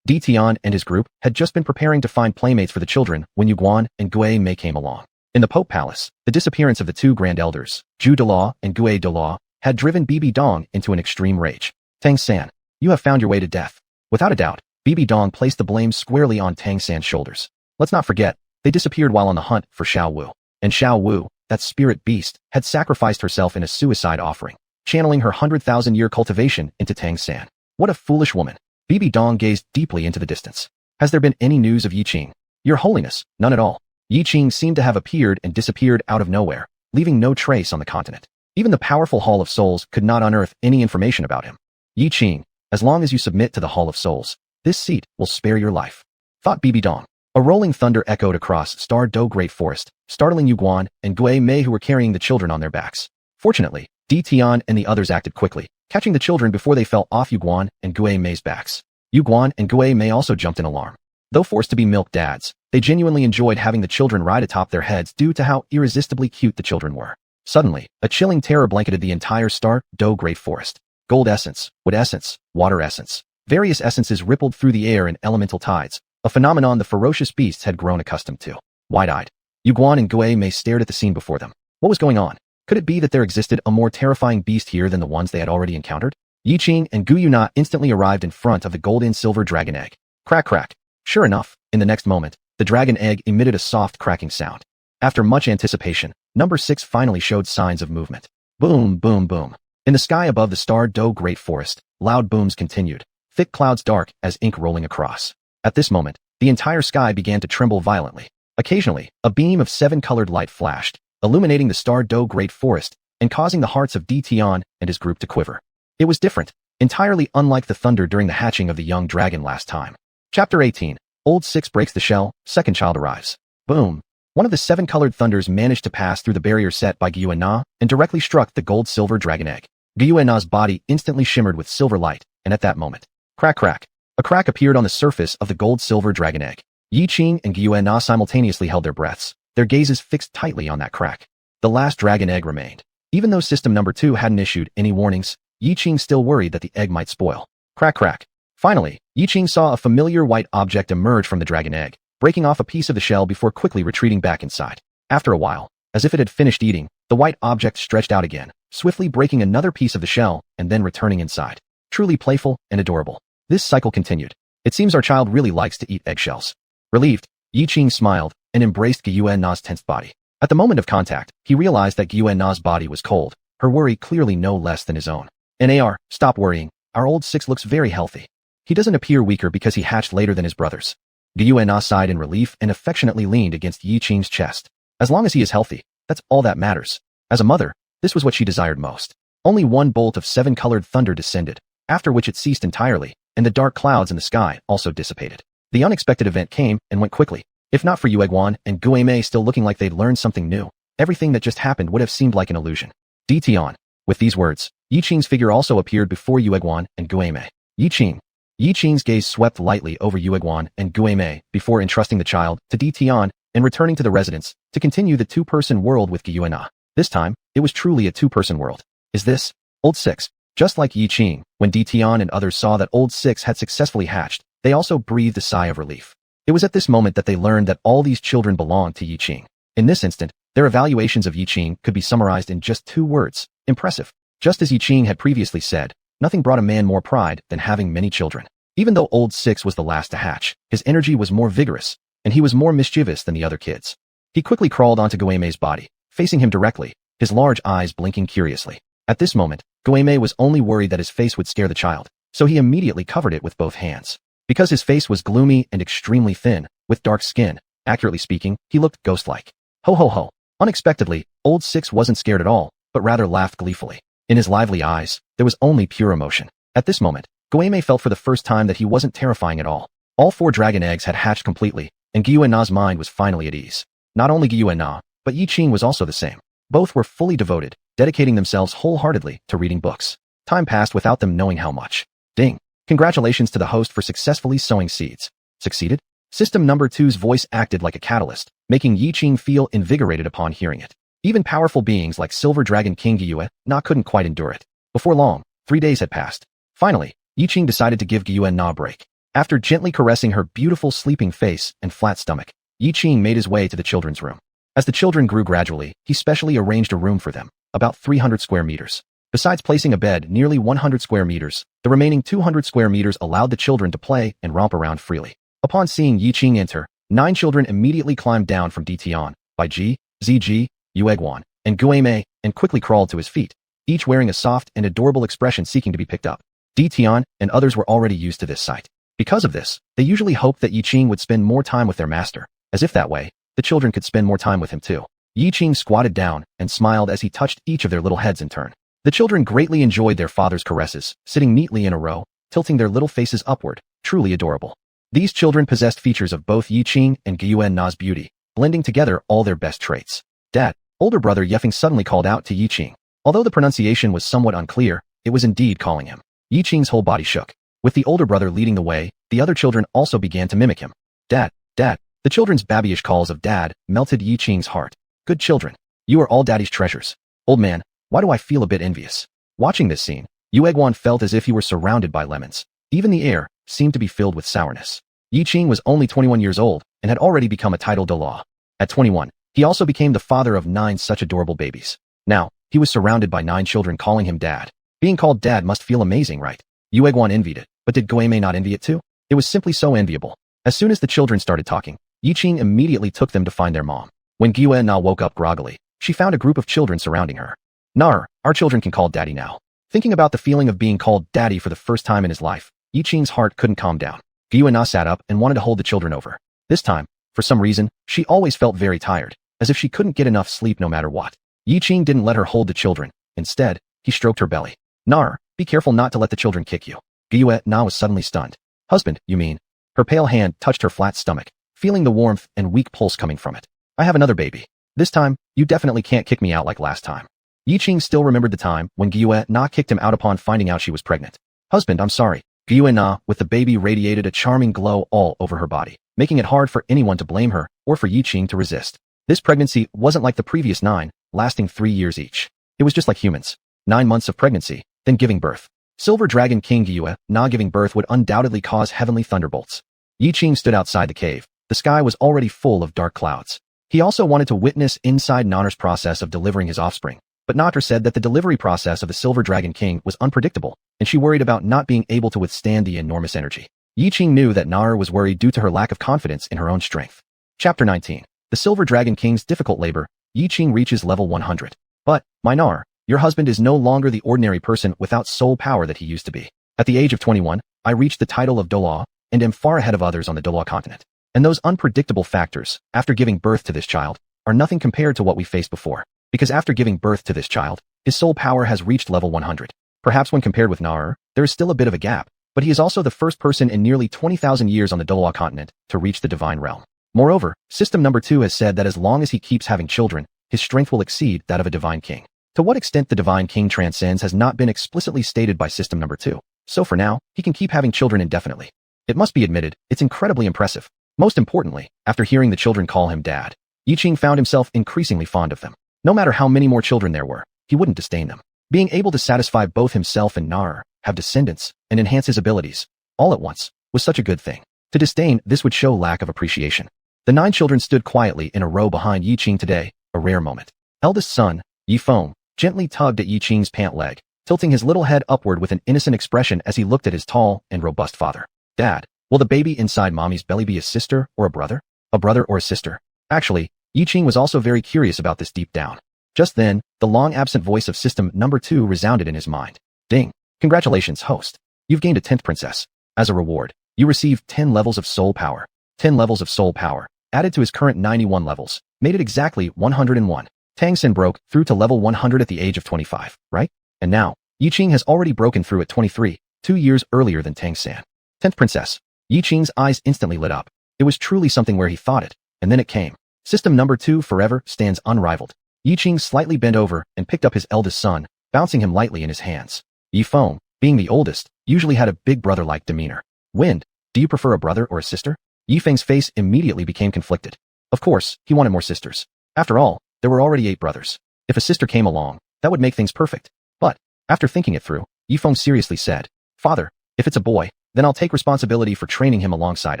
Tian and his group had just been preparing to find playmates for the children when Yuguan and Gui Mei came along. In the Pope Palace, the disappearance of the two grand elders, Zhu Douluo and Gui Douluo, had driven Bibi Dong into an extreme rage. Tang San, you have found your way to death. Without a doubt, Bibi Dong placed the blame squarely on Tang San's shoulders. Let's not forget, they disappeared while on the hunt for Xiao Wu. And Xiao Wu, that spirit beast, had sacrificed herself in a suicide offering, channeling her 100,000-year cultivation into Tang San. What a foolish woman. Bibi Dong gazed deeply into the distance. Has there been any news of Yiqing? Your Holiness, none at all. Yiqing seemed to have appeared and disappeared out of nowhere, leaving no trace on the continent. Even the powerful Hall of Souls could not unearth any information about him. Yiqing, as long as you submit to the Hall of Souls, this seat will spare your life, thought Bibi Dong. A rolling thunder echoed across Star Do Great Forest, startling Yuguan and Gui Mei who were carrying the children on their backs. Fortunately, Tian and the others acted quickly, catching the children before they fell off Yuguan and Gui Mei's backs. Yuguan and Gui Mei also jumped in alarm. Though forced to be milk dads, they genuinely enjoyed having the children ride atop their heads due to how irresistibly cute the children were. Suddenly, a chilling terror blanketed the entire Star Do Great Forest. Gold essence, wood essence, water essence. Various essences rippled through the air in elemental tides, a phenomenon the ferocious beasts had grown accustomed to. Wide-eyed, Yuguan and Gui Mei stared at the scene before them. What was going on? Could it be that there existed a more terrifying beast here than the ones they had already encountered? Yiqing and Gu Yuna instantly arrived in front of the gold and silver dragon egg. Crack crack. Sure enough, in the next moment, the dragon egg emitted a soft cracking sound. After much anticipation, number 6 finally showed signs of movement. Boom, boom, boom. In the sky above the Star Do Great Forest, loud booms continued, thick clouds dark as ink rolling across. At this moment, the entire sky began to tremble violently. Occasionally, a beam of 7-colored light flashed, illuminating the Star Do Great Forest and causing the hearts of Tian and his group to quiver. It was different, entirely unlike the thunder during the hatching of the young dragon last time. Chapter 18. Old 6 breaks the shell, second child arrives. Boom. One of the 7-colored thunders managed to pass through the barrier set by Gyuana and directly struck the gold-silver dragon egg. Gyuana's body instantly shimmered with silver light, and at that moment, crack crack, a crack appeared on the surface of the gold-silver dragon egg. Yiqing and Gyuana simultaneously held their breaths, their gazes fixed tightly on that crack. The last dragon egg remained. Even though system number 2 hadn't issued any warnings, Yiqing still worried that the egg might spoil. Crack crack. Finally, Yiqing saw a familiar white object emerge from the dragon egg, breaking off a piece of the shell before quickly retreating back inside. After a while, as if it had finished eating, the white object stretched out again, swiftly breaking another piece of the shell and then returning inside. Truly playful and adorable. This cycle continued. It seems our child really likes to eat eggshells. Relieved, Yiqing smiled and embraced Gyuana's tensed body. At the moment of contact, he realized that Gyuana's body was cold, her worry clearly no less than his own. "Nar, stop worrying. Our old 6 looks very healthy. He doesn't appear weaker because he hatched later than his brothers." Gyuana sighed in relief and affectionately leaned against Yiqing's chest. As long as he is healthy, that's all that matters. As a mother, this was what she desired most. Only one bolt of 7-colored thunder descended, after which it ceased entirely, and the dark clouds in the sky also dissipated. The unexpected event came and went quickly. If not for Yuguan and Gui Mei still looking like they'd learned something new, everything that just happened would have seemed like an illusion. Tian. With these words, Yiqing's figure also appeared before Yuguan and Gui Mei. Yiqing. Yiqing's gaze swept lightly over Yuguan and Gui Mei before entrusting the child to Tian and returning to the residence to continue the 2-person world with Gyuana. This time, it was truly a 2-person world. Is this Old 6? Just like Yiqing, when Tian and others saw that Old 6 had successfully hatched, they also breathed a sigh of relief. It was at this moment that they learned that all these children belonged to Yiqing. In this instant, their evaluations of Yiqing could be summarized in just 2 words: impressive. Just as Yiqing had previously said, nothing brought a man more pride than having many children. Even though Old 6 was the last to hatch, his energy was more vigorous, and he was more mischievous than the other kids. He quickly crawled onto Gui Mei's body, facing him directly, his large eyes blinking curiously. At this moment, Gui Mei was only worried that his face would scare the child, so he immediately covered it with both hands. Because his face was gloomy and extremely thin, with dark skin, accurately speaking, he looked ghost-like. Ho ho ho. Unexpectedly, Old 6 wasn't scared at all, but rather laughed gleefully. In his lively eyes, there was only pure emotion. At this moment, Gui Mei felt for the first time that he wasn't terrifying at all. All 4 dragon eggs had hatched completely, and Gyuana's mind was finally at ease. Not only Gyuana, but Yiqing was also the same. Both were fully devoted, dedicating themselves wholeheartedly to reading books. Time passed without them knowing how much. Ding! Congratulations to the host for successfully sowing seeds. Succeeded? System number 2's voice acted like a catalyst, making Yiqing feel invigorated upon hearing it. Even powerful beings like Silver Dragon King Gyuana couldn't quite endure it. Before long, 3 days had passed. Finally, Yiqing decided to give Gyuana a break. After gently caressing her beautiful sleeping face and flat stomach, Yiqing made his way to the children's room. As the children grew gradually, he specially arranged a room for them, about 300 square meters. Besides placing a bed nearly 100 square meters, the remaining 200 square meters allowed the children to play and romp around freely. Upon seeing Yiqing enter, 9 children immediately climbed down from Dtian, Bai Ji, Ziji, Xuanhuan, and Guimei, and quickly crawled to his feet, each wearing a soft and adorable expression seeking to be picked up. Dtian and others were already used to this sight. Because of this, they usually hoped that Yiqing would spend more time with their master, as if that way, the children could spend more time with him too. Yiqing squatted down and smiled as he touched each of their little heads in turn. The children greatly enjoyed their father's caresses, sitting neatly in a row, tilting their little faces upward, truly adorable. These children possessed features of both Yiqing and Xuanhuan's beauty, blending together all their best traits. Dad, older brother Yiqing suddenly called out to Yiqing. Although the pronunciation was somewhat unclear, it was indeed calling him. Yiqing's whole body shook. With the older brother leading the way, the other children also began to mimic him. Dad, Dad. The children's babyish calls of Dad melted Yiqing's heart. Good children. You are all Daddy's treasures. Old man, why do I feel a bit envious? Watching this scene, Xuanhuan felt as if he were surrounded by lemons. Even the air seemed to be filled with sourness. Yiqing was only 21 years old and had already become a titled Douluo. At 21, he also became the father of 9 such adorable babies. Now, he was surrounded by 9 children calling him Dad. Being called Dad must feel amazing, right? Xuanhuan envied it, but did Guimei not envy it too? It was simply so enviable. As soon as the children started talking, Yiqing immediately took them to find their mom. When Xuanhuan woke up groggily, she found a group of children surrounding her. Nar, our children can call Daddy now. Thinking about the feeling of being called Daddy for the first time in his life, Yiqing's heart couldn't calm down. Xuanhuan sat up and wanted to hold the children over. This time, for some reason, she always felt very tired, as if she couldn't get enough sleep no matter what. Yiqing didn't let her hold the children. Instead, he stroked her belly. Nar, be careful not to let the children kick you. Xuanhuan was suddenly stunned. Husband, you mean? Her pale hand touched her flat stomach, feeling the warmth and weak pulse coming from it. I have another baby. This time, you definitely can't kick me out like last time. Yiqing still remembered the time when Xuanhuan kicked him out upon finding out she was pregnant. Husband, I'm sorry. Xuanhuan, with the baby, radiated a charming glow all over her body, making it hard for anyone to blame her or for Yiqing to resist. This pregnancy wasn't like the previous 9, lasting 3 years each. It was just like humans. 9 months of pregnancy, then giving birth. Silver Dragon King Xuanhuan giving birth would undoubtedly cause heavenly thunderbolts. Yiqing stood outside the cave. The sky was already full of dark clouds. He also wanted to witness inside Nanner's process of delivering his offspring, but Nanner said that the delivery process of the Silver Dragon King was unpredictable, and she worried about not being able to withstand the enormous energy. Yiqing knew that Nanner was worried due to her lack of confidence in her own strength. Chapter 19. The Silver Dragon King's difficult labor. Yiqing reaches level 100. But, my Nanner, your husband is no longer the ordinary person without soul power that he used to be. At the age of 21, I reached the title of Douluo, and am far ahead of others on the Douluo continent. And those unpredictable factors, after giving birth to this child, are nothing compared to what we faced before. Because after giving birth to this child, his soul power has reached level 100. Perhaps when compared with Nanner, there is still a bit of a gap, but he is also the first person in nearly 20,000 years on the Douluo continent to reach the divine realm. Moreover, System Number 2 has said that as long as he keeps having children, his strength will exceed that of a divine king. To what extent the divine king transcends has not been explicitly stated by System Number 2, so for now, he can keep having children indefinitely. It must be admitted, it's incredibly impressive. Most importantly, after hearing the children call him Dad, Yiqing found himself increasingly fond of them. No matter how many more children there were, he wouldn't disdain them. Being able to satisfy both himself and Nanner, have descendants, and enhance his abilities, all at once, was such a good thing. To disdain this would show lack of appreciation. The 9 children stood quietly in a row behind Yiqing today, a rare moment. Eldest son, Yifeng, gently tugged at Yiqing's pant leg, tilting his little head upward with an innocent expression as he looked at his tall and robust father. Dad, will the baby inside mommy's belly be a sister or a brother? A brother or a sister? Actually, Yiqing was also very curious about this deep down. Just then, the long-absent voice of System Number 2 resounded in his mind. Ding! Congratulations, host. You've gained a 10th princess. As a reward, you receive 10 levels of soul power. 10 levels of soul power, added to his current 91 levels, made it exactly 101. Tangan broke through to level 100 at the age of 25, right? And now, Yiqing has already broken through at 23, 2 years earlier than Tangan. 10th princess. Yiqing's eyes instantly lit up. It was truly something where he thought it, and then it came. System Number 2 forever stands unrivaled. Yiqing slightly bent over and picked up his eldest son, bouncing him lightly in his hands. Yifeng, being the oldest, usually had a big brother-like demeanor. Wind, do you prefer a brother or a sister? Yifeng's face immediately became conflicted. Of course, he wanted more sisters. After all, there were already 8 brothers. If a sister came along, that would make things perfect. But, after thinking it through, Yifeng seriously said, Father, if it's a boy, then I'll take responsibility for training him alongside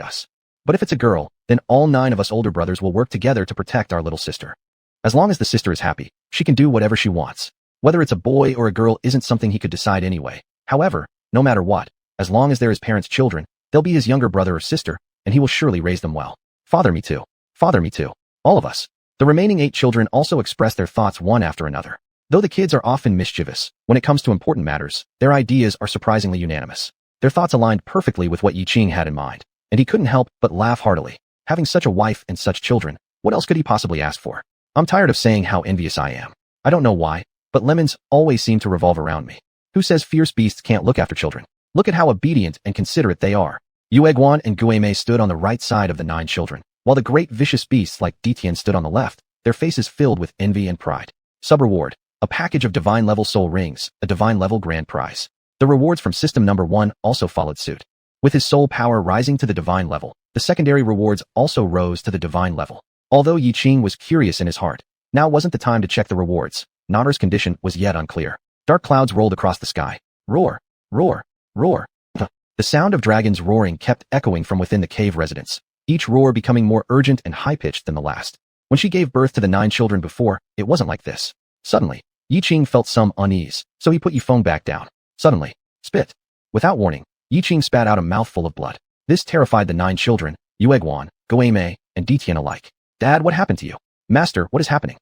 us. But if it's a girl, then all 9 of us older brothers will work together to protect our little sister. As long as the sister is happy, she can do whatever she wants. Whether it's a boy or a girl isn't something he could decide anyway. However, no matter what, as long as they're his parents' children, they'll be his younger brother or sister, and he will surely raise them well. Father me too. Father me too. All of us. The remaining 8 children also express their thoughts one after another. Though the kids are often mischievous, when it comes to important matters, their ideas are surprisingly unanimous. Their thoughts aligned perfectly with what Yiqing had in mind, and he couldn't help but laugh heartily. Having such a wife and such children, what else could he possibly ask for? I'm tired of saying how envious I am. I don't know why, but lemons always seem to revolve around me. Who says fierce beasts can't look after children? Look at how obedient and considerate they are. Xuanhuan and Guimei stood on the right side of the 9 children, while the great vicious beasts like Ditian stood on the left, their faces filled with envy and pride. Sub-reward: a package of divine-level soul rings, a divine-level grand prize. The rewards from system number 1 also followed suit. With his soul power rising to the divine level, the secondary rewards also rose to the divine level. Although Yiqing was curious in his heart, now wasn't the time to check the rewards. Nader's condition was yet unclear. Dark clouds rolled across the sky. Roar! Roar! Roar! The sound of dragons roaring kept echoing from within the cave residence, each roar becoming more urgent and high-pitched than the last. When she gave birth to the 9 children before, it wasn't like this. Suddenly, Yiqing felt some unease, so he put Yifeng back down. Suddenly, spit. Without warning, Yiqing spat out a mouthful of blood. This terrified the 9 children, Yueguan, Guimei, and Ditian alike. Dad, what happened to you? Master, what is happening?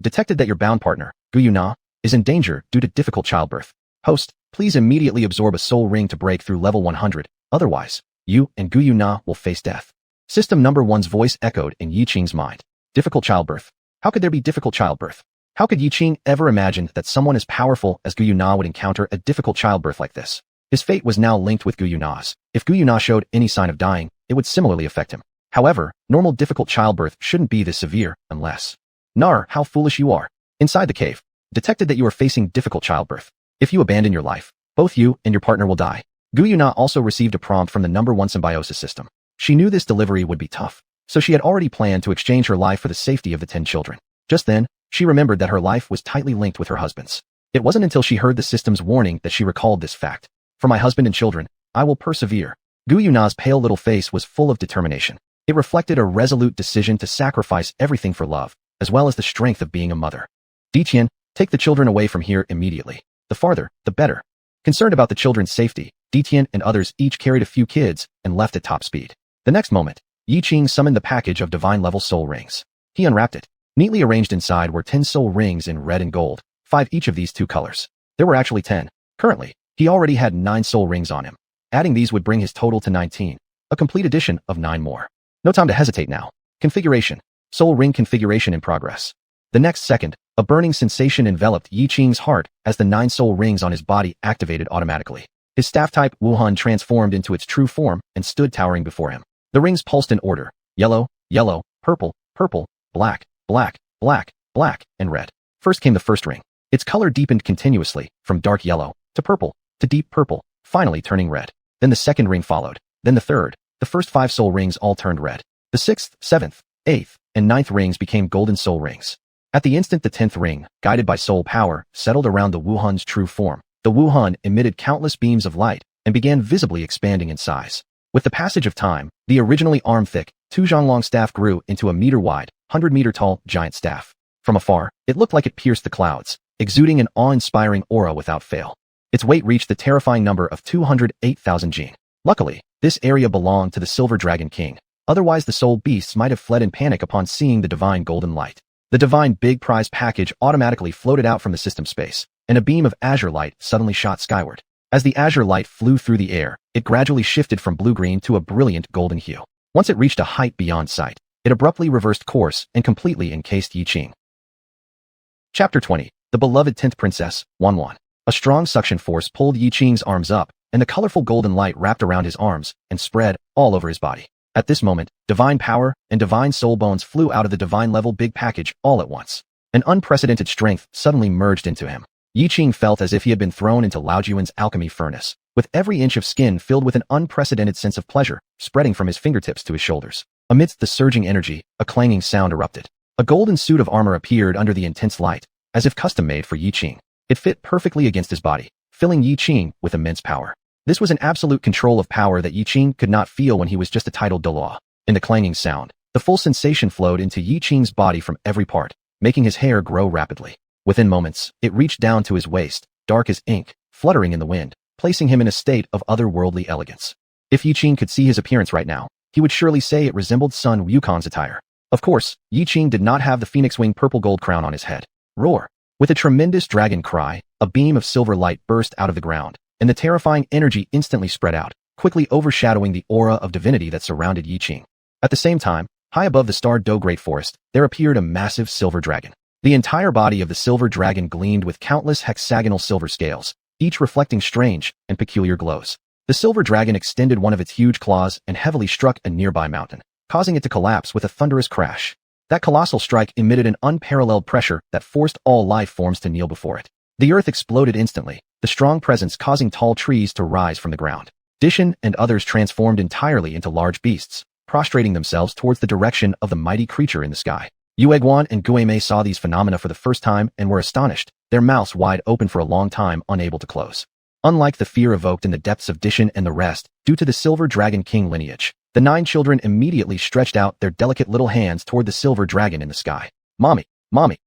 Detected that your bound partner, Guyuna, is in danger due to difficult childbirth. Host, please immediately absorb a soul ring to break through level 100, otherwise, you and Guyuna will face death. System number 1's voice echoed in Yiqing's mind. Difficult childbirth. How could there be difficult childbirth? How could Yiqing ever imagine that someone as powerful as Guyuna would encounter a difficult childbirth like this? His fate was now linked with Guyuna's. If Guyuna showed any sign of dying, it would similarly affect him. However, normal difficult childbirth shouldn't be this severe, unless... Nar, how foolish you are. Inside the cave. Detected that you are facing difficult childbirth. If you abandon your life, both you and your partner will die. Guyuna also received a prompt from the number 1 symbiosis system. She knew this delivery would be tough, so she had already planned to exchange her life for the safety of the 10 children. Just then, she remembered that her life was tightly linked with her husband's. It wasn't until she heard the system's warning that she recalled this fact. For my husband and children, I will persevere. Guyuna's pale little face was full of determination. It reflected a resolute decision to sacrifice everything for love, as well as the strength of being a mother. Ditian, take the children away from here immediately. The farther, the better. Concerned about the children's safety, Ditian and others each carried a few kids and left at top speed. The next moment, Yiqing summoned the package of divine-level soul rings. He unwrapped it. Neatly arranged inside were 10 soul rings in red and gold, 5 each of these 2 colors. There were actually 10. Currently, he already had 9 soul rings on him. Adding these would bring his total to 19, a complete addition of 9 more. No time to hesitate now. Configuration. Soul ring configuration in progress. The next second, a burning sensation enveloped Yiqing's heart as the 9 soul rings on his body activated automatically. His staff-type xuanhuan transformed into its true form and stood towering before him. The rings pulsed in order: yellow, yellow, purple, purple, black, black, black, black, and red. First came the first ring. Its color deepened continuously, from dark yellow, to purple, to deep purple, finally turning red. Then the second ring followed. Then the third. The first 5 soul rings all turned red. The 6th, 7th, 8th, and 9th rings became golden soul rings. At the instant the 10th ring, guided by soul power, settled around the xuanhuan's true form. The xuanhuan emitted countless beams of light and began visibly expanding in size. With the passage of time, the originally arm-thick, 2-zhang-long staff grew into a meter-wide, 100-meter-tall giant staff. From afar, it looked like it pierced the clouds, exuding an awe-inspiring aura without fail. Its weight reached the terrifying number of 208,000 jin. Luckily, this area belonged to the Silver Dragon King. Otherwise the soul beasts might have fled in panic upon seeing the divine golden light. The divine big prize package automatically floated out from the system space, and a beam of azure light suddenly shot skyward. As the azure light flew through the air, it gradually shifted from blue-green to a brilliant golden hue. Once it reached a height beyond sight, it abruptly reversed course and completely encased Yiqing. Chapter 20. The Beloved 10th Princess, Xuanhuan. A strong suction force pulled Yiqing's arms up, and the colorful golden light wrapped around his arms and spread all over his body. At this moment, divine power and divine soul bones flew out of the divine-level big package all at once. An unprecedented strength suddenly merged into him. Yiqing felt as if he had been thrown into Lao Juan's alchemy furnace, with every inch of skin filled with an unprecedented sense of pleasure, spreading from his fingertips to his shoulders. Amidst the surging energy, a clanging sound erupted. A golden suit of armor appeared under the intense light, as if custom-made for Yiqing. It fit perfectly against his body, filling Yiqing with immense power. This was an absolute control of power that Yiqing could not feel when he was just a titled Douluo. In the clanging sound, the full sensation flowed into Yiqing's body from every part, making his hair grow rapidly. Within moments, it reached down to his waist, dark as ink, fluttering in the wind, placing him in a state of otherworldly elegance. If Yiqing could see his appearance right now, he would surely say it resembled Sun Wukon's attire. Of course, Yiqing did not have the phoenix wing purple gold crown on his head. Roar! With a tremendous dragon cry, a beam of silver light burst out of the ground, and the terrifying energy instantly spread out, quickly overshadowing the aura of divinity that surrounded Yiqing. At the same time, high above the starred Douluo Great Forest, there appeared a massive silver dragon. The entire body of the silver dragon gleamed with countless hexagonal silver scales, each reflecting strange and peculiar glows. The silver dragon extended one of its huge claws and heavily struck a nearby mountain, causing it to collapse with a thunderous crash. That colossal strike emitted an unparalleled pressure that forced all life forms to kneel before it. The earth exploded instantly, the strong presence causing tall trees to rise from the ground. Dishin and others transformed entirely into large beasts, prostrating themselves towards the direction of the mighty creature in the sky. Xuanhuan and Guimei saw these phenomena for the first time and were astonished, their mouths wide open for a long time, unable to close. Unlike the fear evoked in the depths of Dishin and the rest, due to the Silver Dragon King lineage, the 9 children immediately stretched out their delicate little hands toward the silver dragon in the sky. Mommy! Mommy!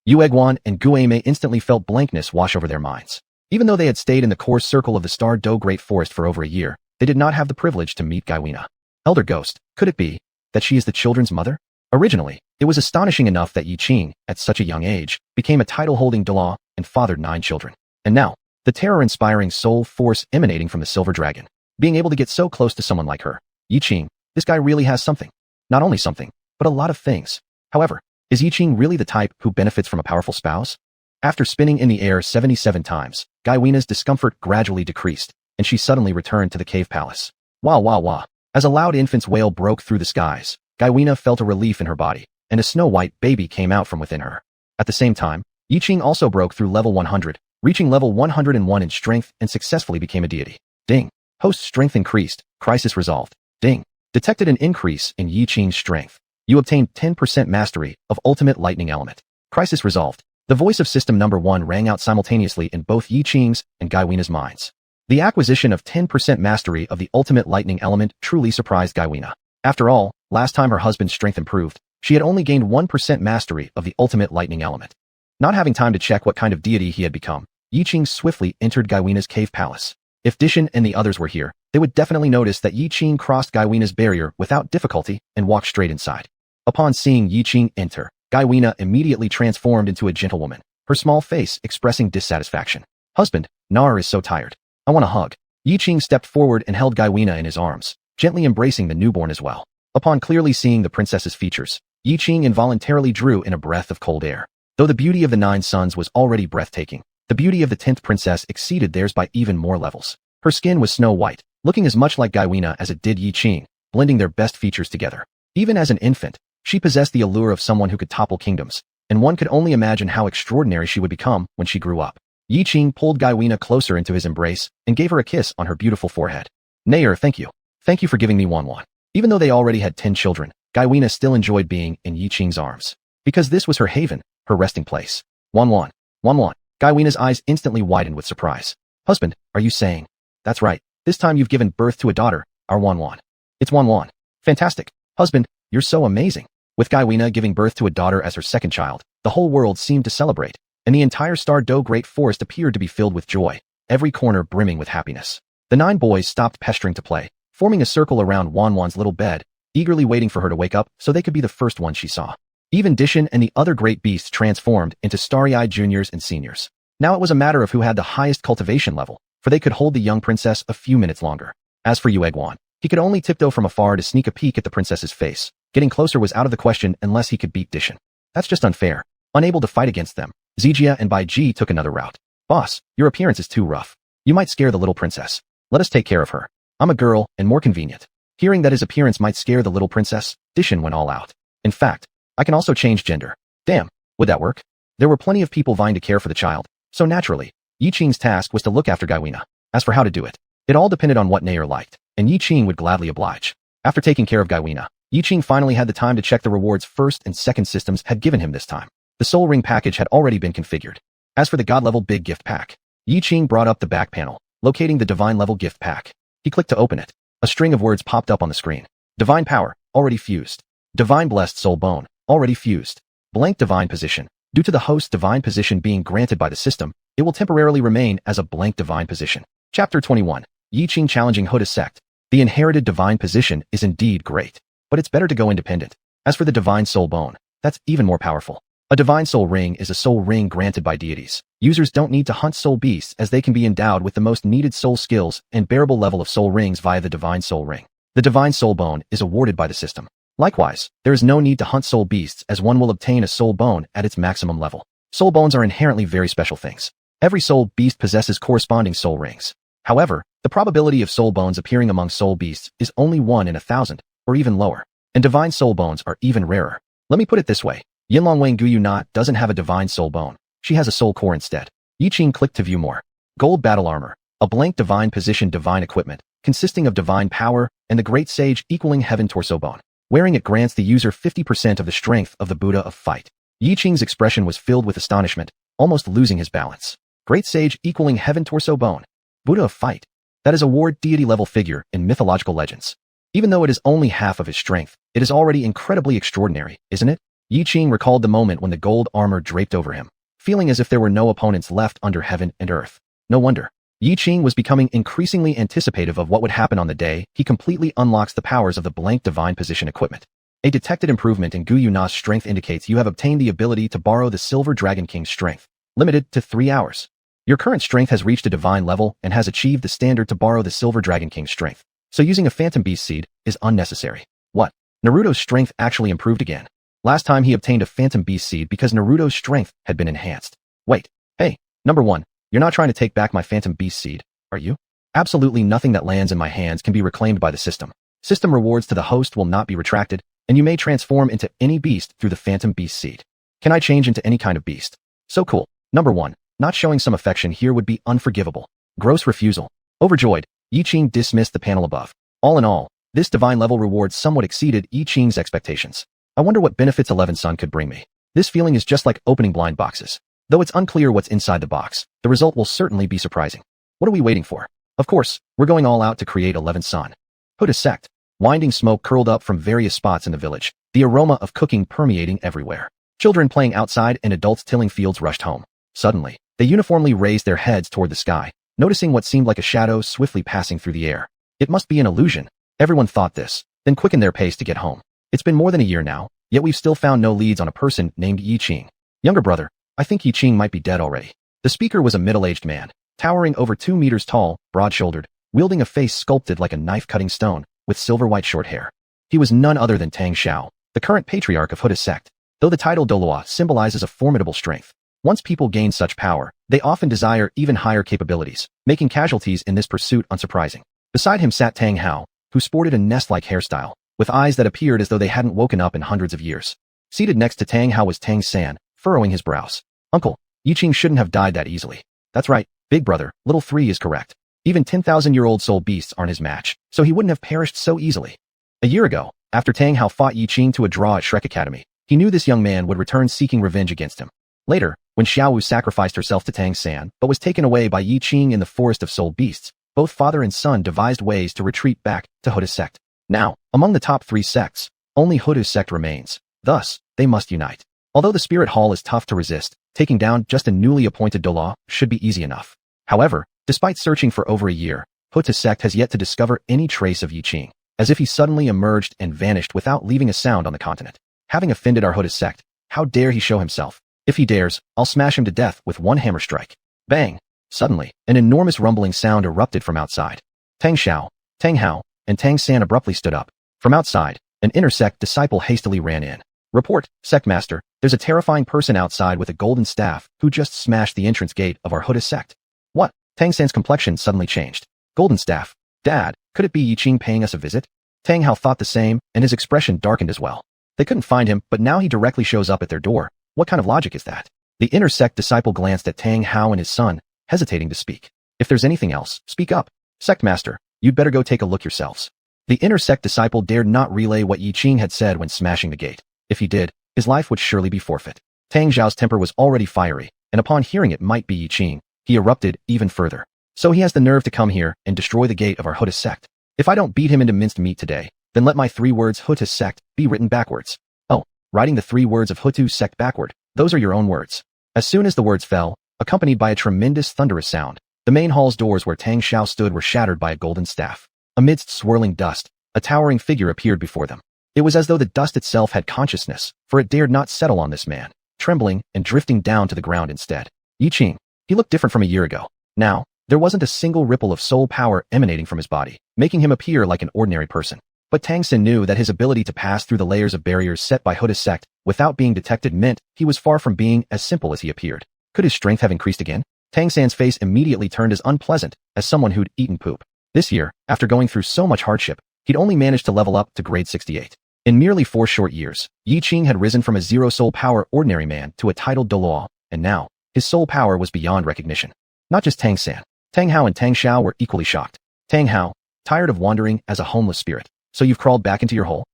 Xuanhuan and Guimei instantly felt blankness wash over their minds. Even though they had stayed in the core circle of the Star Douluo Great Forest for over a year, they did not have the privilege to meet Gaiwina. Elder Ghost, could it be that she is the children's mother? Originally, it was astonishing enough that Yiqing, at such a young age, became a title-holding Douluo and fathered 9 children. And now, the terror-inspiring soul force emanating from the silver dragon. Being able to get so close to someone like her. Yiqing, this guy really has something. Not only something, but a lot of things. However, is Yiqing really the type who benefits from a powerful spouse? After spinning in the air 77 times, Gaiwina's discomfort gradually decreased, and she suddenly returned to the cave palace. Wah wah wah. As a loud infant's wail broke through the skies, Gaiwina felt a relief in her body, and a snow-white baby came out from within her. At the same time, Yiqing also broke through level 100, reaching level 101 in strength and successfully became a deity. Ding. Host strength increased. Crisis resolved. Ding. Detected an increase in Yiqing's strength. You obtained 10% mastery of ultimate lightning element. Crisis resolved. The voice of system number 1 rang out simultaneously in both Yiqing's and Gaiwina's minds. The acquisition of 10% mastery of the ultimate lightning element truly surprised Gaiwina. After all, last time her husband's strength improved, she had only gained 1% mastery of the ultimate lightning element. Not having time to check what kind of deity he had become, Yiqing swiftly entered Gaiwina's cave palace. If Dishin and the others were here, they would definitely notice that Yiqing crossed Gaiwina's barrier without difficulty and walked straight inside. Upon seeing Yiqing enter, Gaiwina immediately transformed into a gentlewoman, her small face expressing dissatisfaction. Husband, Nar is so tired. I want a hug. Yiqing stepped forward and held Gaiwina in his arms, gently embracing the newborn as well. Upon clearly seeing the princess's features, Yiqing involuntarily drew in a breath of cold air. Though the beauty of the 9 sons was already breathtaking, the beauty of the 10th princess exceeded theirs by even more levels. Her skin was snow white, looking as much like Gaiwina as it did Yiqing, blending their best features together. Even as an infant, she possessed the allure of someone who could topple kingdoms, and one could only imagine how extraordinary she would become when she grew up. Yiqing pulled Gaiwina closer into his embrace and gave her a kiss on her beautiful forehead. Nair, thank you. Thank you for giving me xuanhuan. Even though they already had 10 children, Gaiwina still enjoyed being in Yiqing's arms, because this was her haven, her resting place. Xuanhuan. Xuanhuan. Gaiwina's eyes instantly widened with surprise. Husband, are you saying? That's right. This time you've given birth to a daughter, our xuanhuan. It's xuanhuan. Fantastic. Husband, you're so amazing. With Gaiwina giving birth to a daughter as her second child, the whole world seemed to celebrate, and the entire Star Douluo Great Forest appeared to be filled with joy, every corner brimming with happiness. The 9 boys stopped pestering to play, forming a circle around Xuanhuan's little bed, eagerly waiting for her to wake up so they could be the first ones she saw. Even Dishin and the other great beasts transformed into starry-eyed juniors and seniors. Now it was a matter of who had the highest cultivation level, for they could hold the young princess a few minutes longer. As for Xuanhuan, he could only tiptoe from afar to sneak a peek at the princess's face. Getting closer was out of the question unless he could beat Dishin. That's just unfair. Unable to fight against them, Zijia and Baiji took another route. Boss, your appearance is too rough. You might scare the little princess. Let us take care of her. I'm a girl and more convenient. Hearing that his appearance might scare the little princess, Dishin went all out. In fact, I can also change gender. Damn, would that work? There were plenty of people vying to care for the child, so naturally, Yiqing's task was to look after Gaiwina. As for how to do it, it all depended on what Nair liked, and Yiqing would gladly oblige. After taking care of Gaiwina, Yiqing finally had the time to check the rewards first and second systems had given him this time. The Soul Ring package had already been configured. As for the God-level big gift pack, Yiqing brought up the back panel, locating the divine level gift pack. He clicked to open it. A string of words popped up on the screen. Divine power, already fused. Divine blessed soul bone, already fused. Blank divine position. Due to the host's divine position being granted by the system, it will temporarily remain as a blank divine position. Chapter 21. Yiqing challenging Huda sect. The inherited divine position is indeed great, but it's better to go independent. As for the divine soul bone, that's even more powerful. A divine soul ring is a soul ring granted by deities. Users don't need to hunt soul beasts as they can be endowed with the most needed soul skills and bearable level of soul rings via the divine soul ring. The divine soul bone is awarded by the system. Likewise, there is no need to hunt soul beasts as one will obtain a soul bone at its maximum level. Soul bones are inherently very special things. Every soul beast possesses corresponding soul rings. However, the probability of soul bones appearing among soul beasts is only 1 in 1,000, or even lower. And divine soul bones are even rarer. Let me put it this way. Yinlongwang Guyu Not doesn't have a divine soul bone. She has a soul core instead. Yiqing clicked to view more. Gold battle armor. A blank divine position divine equipment, consisting of divine power and the great sage equaling heaven torso bone. Wearing it grants the user 50% of the strength of the Buddha of fight. Yiqing's expression was filled with astonishment, almost losing his balance. Great sage equaling heaven torso bone. Buddha of fight. That is a ward deity level figure in mythological legends. Even though it is only half of his strength, it is already incredibly extraordinary, isn't it? Yiqing recalled the moment when the gold armor draped over him, feeling as if there were no opponents left under heaven and earth. No wonder. Yiqing was becoming increasingly anticipative of what would happen on the day he completely unlocks the powers of the blank divine position equipment. A detected improvement in Guyu Na's strength indicates you have obtained the ability to borrow the Silver Dragon King's strength, limited to 3 hours. Your current strength has reached a divine level and has achieved the standard to borrow the Silver Dragon King's strength, so using a Phantom Beast Seed is unnecessary. What? Naruto's strength actually improved again. Last time he obtained a Phantom Beast Seed because Naruto's strength had been enhanced. Wait, hey, number 1, you're not trying to take back my Phantom Beast Seed, are you? Absolutely nothing that lands in my hands can be reclaimed by the system. System rewards to the host will not be retracted, and you may transform into any beast through the Phantom Beast Seed. Can I change into any kind of beast? So cool. Number 1, not showing some affection here would be unforgivable. Gross refusal. Overjoyed, Yiqing dismissed the panel above. All in all, this divine level reward somewhat exceeded Yiqing's expectations. I wonder what benefits 11th Sun could bring me. This feeling is just like opening blind boxes. Though it's unclear what's inside the box, the result will certainly be surprising. What are we waiting for? Of course, we're going all out to create 11th Sun. Huda sect. Winding smoke curled up from various spots in the village, the aroma of cooking permeating everywhere. Children playing outside and adults tilling fields rushed home. Suddenly, they uniformly raised their heads toward the sky, noticing what seemed like a shadow swiftly passing through the air. It must be an illusion. Everyone thought this, then quickened their pace to get home. It's been more than a year now, yet we've still found no leads on a person named Yiqing. Younger brother, I think Yiqing might be dead already. The speaker was a middle-aged man, towering over 2 meters tall, broad-shouldered, wielding a face sculpted like a knife-cutting stone, with silver-white short hair. He was none other than Tang Xiao, the current patriarch of Huda sect. Though the title Douluo symbolizes a formidable strength, once people gain such power, they often desire even higher capabilities, making casualties in this pursuit unsurprising. Beside him sat Tang Hao, who sported a nest-like hairstyle, with eyes that appeared as though they hadn't woken up in hundreds of years. Seated next to Tang Hao was Tang San, furrowing his brows. Uncle, Yiqing shouldn't have died that easily. That's right, big brother, little 3 is correct. Even 10,000-year-old soul beasts aren't his match, so he wouldn't have perished so easily. A year ago, after Tang Hao fought Yiqing to a draw at Shrek Academy, he knew this young man would return seeking revenge against him. Later, when Xiaowu sacrificed herself to Tang San but was taken away by Yiqing in the forest of soul beasts, both father and son devised ways to retreat back to Huda sect. Now, among the top 3 sects, only Huda sect remains. Thus, they must unite. Although the Spirit Hall is tough to resist, taking down just a newly appointed Douluo should be easy enough. However, despite searching for over a year, Huda sect has yet to discover any trace of Yiqing, as if he suddenly emerged and vanished without leaving a sound on the continent. Having offended our Huda sect, how dare he show himself? If he dares, I'll smash him to death with one hammer strike. Bang! Suddenly, an enormous rumbling sound erupted from outside. Tang Xiao, Tang Hao, and Tang San abruptly stood up. From outside, an inner sect disciple hastily ran in. Report, sect master, there's a terrifying person outside with a golden staff who just smashed the entrance gate of our Huda sect. What? Tang San's complexion suddenly changed. Golden staff? Dad, could it be Yiqing paying us a visit? Tang Hao thought the same, and his expression darkened as well. They couldn't find him, but now he directly shows up at their door. What kind of logic is that? The inner sect disciple glanced at Tang Hao and his son, hesitating to speak. If there's anything else, speak up. Sect master, you'd better go take a look yourselves. The inner sect disciple dared not relay what Yiqing had said when smashing the gate. If he did, his life would surely be forfeit. Tang Xiao's temper was already fiery, and upon hearing it might be Yiqing, he erupted even further. So he has the nerve to come here and destroy the gate of our Huta sect. If I don't beat him into minced meat today, then let my 3 words Huta sect be written backwards. Oh, writing the 3 words of Hutu sect backward, those are your own words. As soon as the words fell, accompanied by a tremendous thunderous sound, the main hall's doors where Tang Xiao stood were shattered by a golden staff. Amidst swirling dust, a towering figure appeared before them. It was as though the dust itself had consciousness, for it dared not settle on this man, trembling and drifting down to the ground instead. Yiqing. He looked different from a year ago. Now, there wasn't a single ripple of soul power emanating from his body, making him appear like an ordinary person. But Tang Xin knew that his ability to pass through the layers of barriers set by Huta sect without being detected meant he was far from being as simple as he appeared. Could his strength have increased again? Tang San's face immediately turned as unpleasant as someone who'd eaten poop. This year, after going through so much hardship, he'd only managed to level up to grade 68. In merely 4 short years, Yiqing had risen from a 0 soul power ordinary man to a titled Douluo, and now, his soul power was beyond recognition. Not just Tang San. Tang Hao and Tang Xiao were equally shocked. Tang Hao, tired of wandering as a homeless spirit, so you've crawled back into your hole?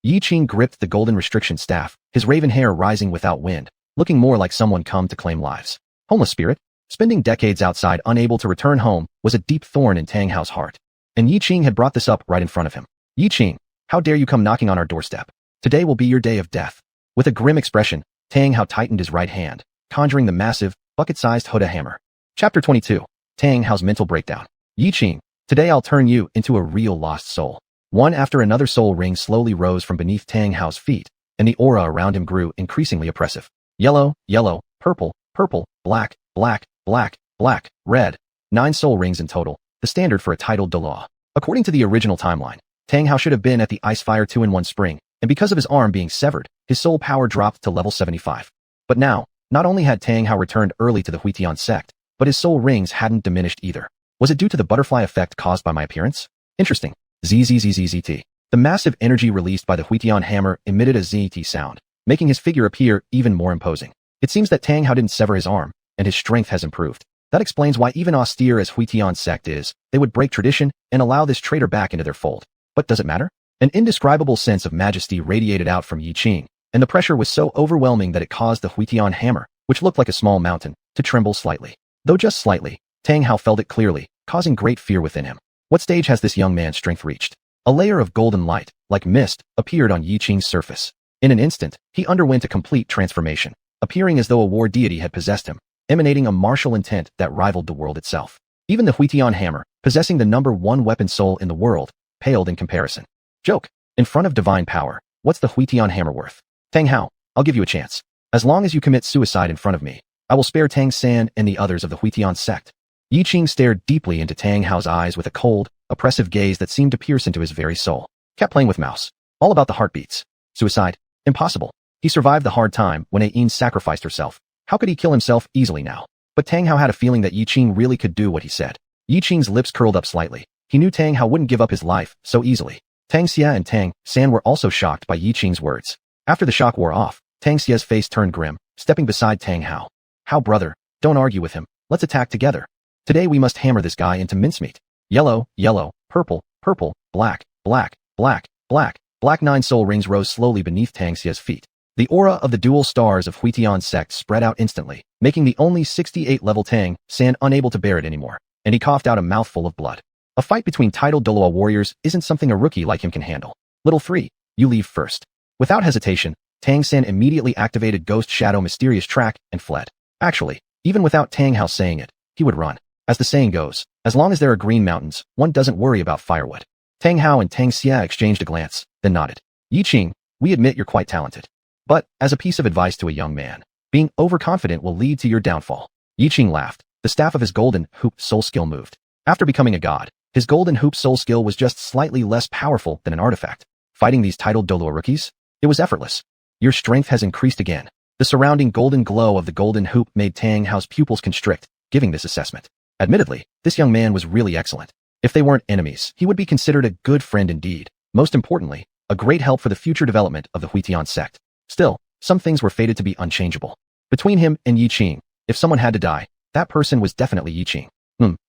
Yiqing gripped the golden restriction staff, his raven hair rising without wind, looking more like someone come to claim lives. Homeless spirit? Spending decades outside unable to return home was a deep thorn in Tang Hao's heart. And Yiqing had brought this up right in front of him. Yiqing, how dare you come knocking on our doorstep? Today will be your day of death. With a grim expression, Tang Hao tightened his right hand, conjuring the massive, bucket-sized Huta hammer. Chapter 22. Tang Hao's mental breakdown. Yiqing, today I'll turn you into a real lost soul. One after another soul ring slowly rose from beneath Tang Hao's feet, and the aura around him grew increasingly oppressive. Yellow, yellow, purple, purple, black, black, black, black, red. 9 soul rings in total, the standard for a titled Douluo. According to the original timeline, Tang Hao should have been at the Icefire 2-in-1 spring, and because of his arm being severed, his soul power dropped to level 75. But now, not only had Tang Hao returned early to the Huitian sect, but his soul rings hadn't diminished either. Was it due to the butterfly effect caused by my appearance? Interesting. ZZZZZT. The massive energy released by the Huitian hammer emitted a ZT sound, making his figure appear even more imposing. It seems that Tang Hao didn't sever his arm, and his strength has improved. That explains why even austere as Huitian sect is, they would break tradition and allow this traitor back into their fold. But does it matter? An indescribable sense of majesty radiated out from Yiqing, and the pressure was so overwhelming that it caused the Huitian hammer, which looked like a small mountain, to tremble slightly. Though just slightly, Tang Hao felt it clearly, causing great fear within him. What stage has this young man's strength reached? A layer of golden light, like mist, appeared on Yiqing's surface. In an instant, he underwent a complete transformation, appearing as though a war deity had possessed him, emanating a martial intent that rivaled the world itself. Even the Huitian hammer, possessing the #1 weapon soul in the world, paled in comparison. Joke. In front of divine power, what's the Huitian hammer worth? Tang Hao, I'll give you a chance. As long as you commit suicide in front of me, I will spare Tang San and the others of the Huitian sect. Yiqing stared deeply into Tang Hao's eyes with a cold, oppressive gaze that seemed to pierce into his very soul. Kept playing with mouse. All about the heartbeats. Suicide? Impossible. He survived the hard time when Yiqing sacrificed herself. How could he kill himself easily now? But Tang Hao had a feeling that Yiqing really could do what he said. Yiqing's lips curled up slightly. He knew Tang Hao wouldn't give up his life so easily. Tang Xia and Tang San were also shocked by Yiqing's words. After the shock wore off, Tang Xia's face turned grim, stepping beside Tang Hao. How brother, don't argue with him. Let's attack together. Today we must hammer this guy into mincemeat. Yellow, yellow, purple, purple, black, black, black, black, black. 9 soul rings rose slowly beneath Tang Xia's feet. The aura of the dual stars of Huitian sect spread out instantly, making the only 68-level Tang San unable to bear it anymore, and he coughed out a mouthful of blood. A fight between titled Douluo warriors isn't something a rookie like him can handle. Little 3, you leave first. Without hesitation, Tang San immediately activated Ghost Shadow Mysterious Track and fled. Actually, even without Tang Hao saying it, he would run. As the saying goes, as long as there are green mountains, one doesn't worry about firewood. Tang Hao and Tang Xia exchanged a glance, then nodded. Yiqing, we admit you're quite talented. But, as a piece of advice to a young man, being overconfident will lead to your downfall. Yiqing laughed. The staff of his golden hoop soul skill moved. After becoming a god, his golden hoop soul skill was just slightly less powerful than an artifact. Fighting these titled Douluo rookies? It was effortless. Your strength has increased again. The surrounding golden glow of the golden hoop made Tang Hao's pupils constrict, giving this assessment. Admittedly, this young man was really excellent. If they weren't enemies, he would be considered a good friend indeed. Most importantly, a great help for the future development of the Huitian sect. Still, some things were fated to be unchangeable. Between him and Yiqing, if someone had to die, that person was definitely Yiqing.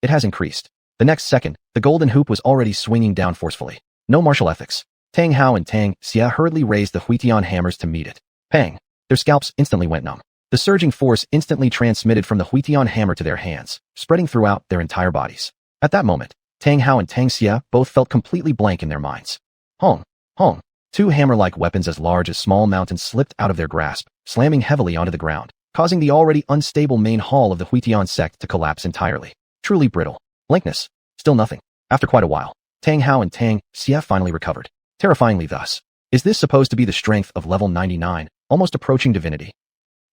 It has increased. The next second, the golden hoop was already swinging down forcefully. No martial ethics. Tang Hao and Tang Xia hurriedly raised the Huitian hammers to meet it. Pang! Their scalps instantly went numb. The surging force instantly transmitted from the Huitian hammer to their hands, spreading throughout their entire bodies. At that moment, Tang Hao and Tang Xie both felt completely blank in their minds. Hong, hong. Two hammer-like weapons as large as small mountains slipped out of their grasp, slamming heavily onto the ground, causing the already unstable main hall of the Huitian sect to collapse entirely. Truly brittle. Blankness. Still nothing. After quite a while, Tang Hao and Tang Xie finally recovered. Terrifyingly thus. Is this supposed to be the strength of level 99, almost approaching divinity?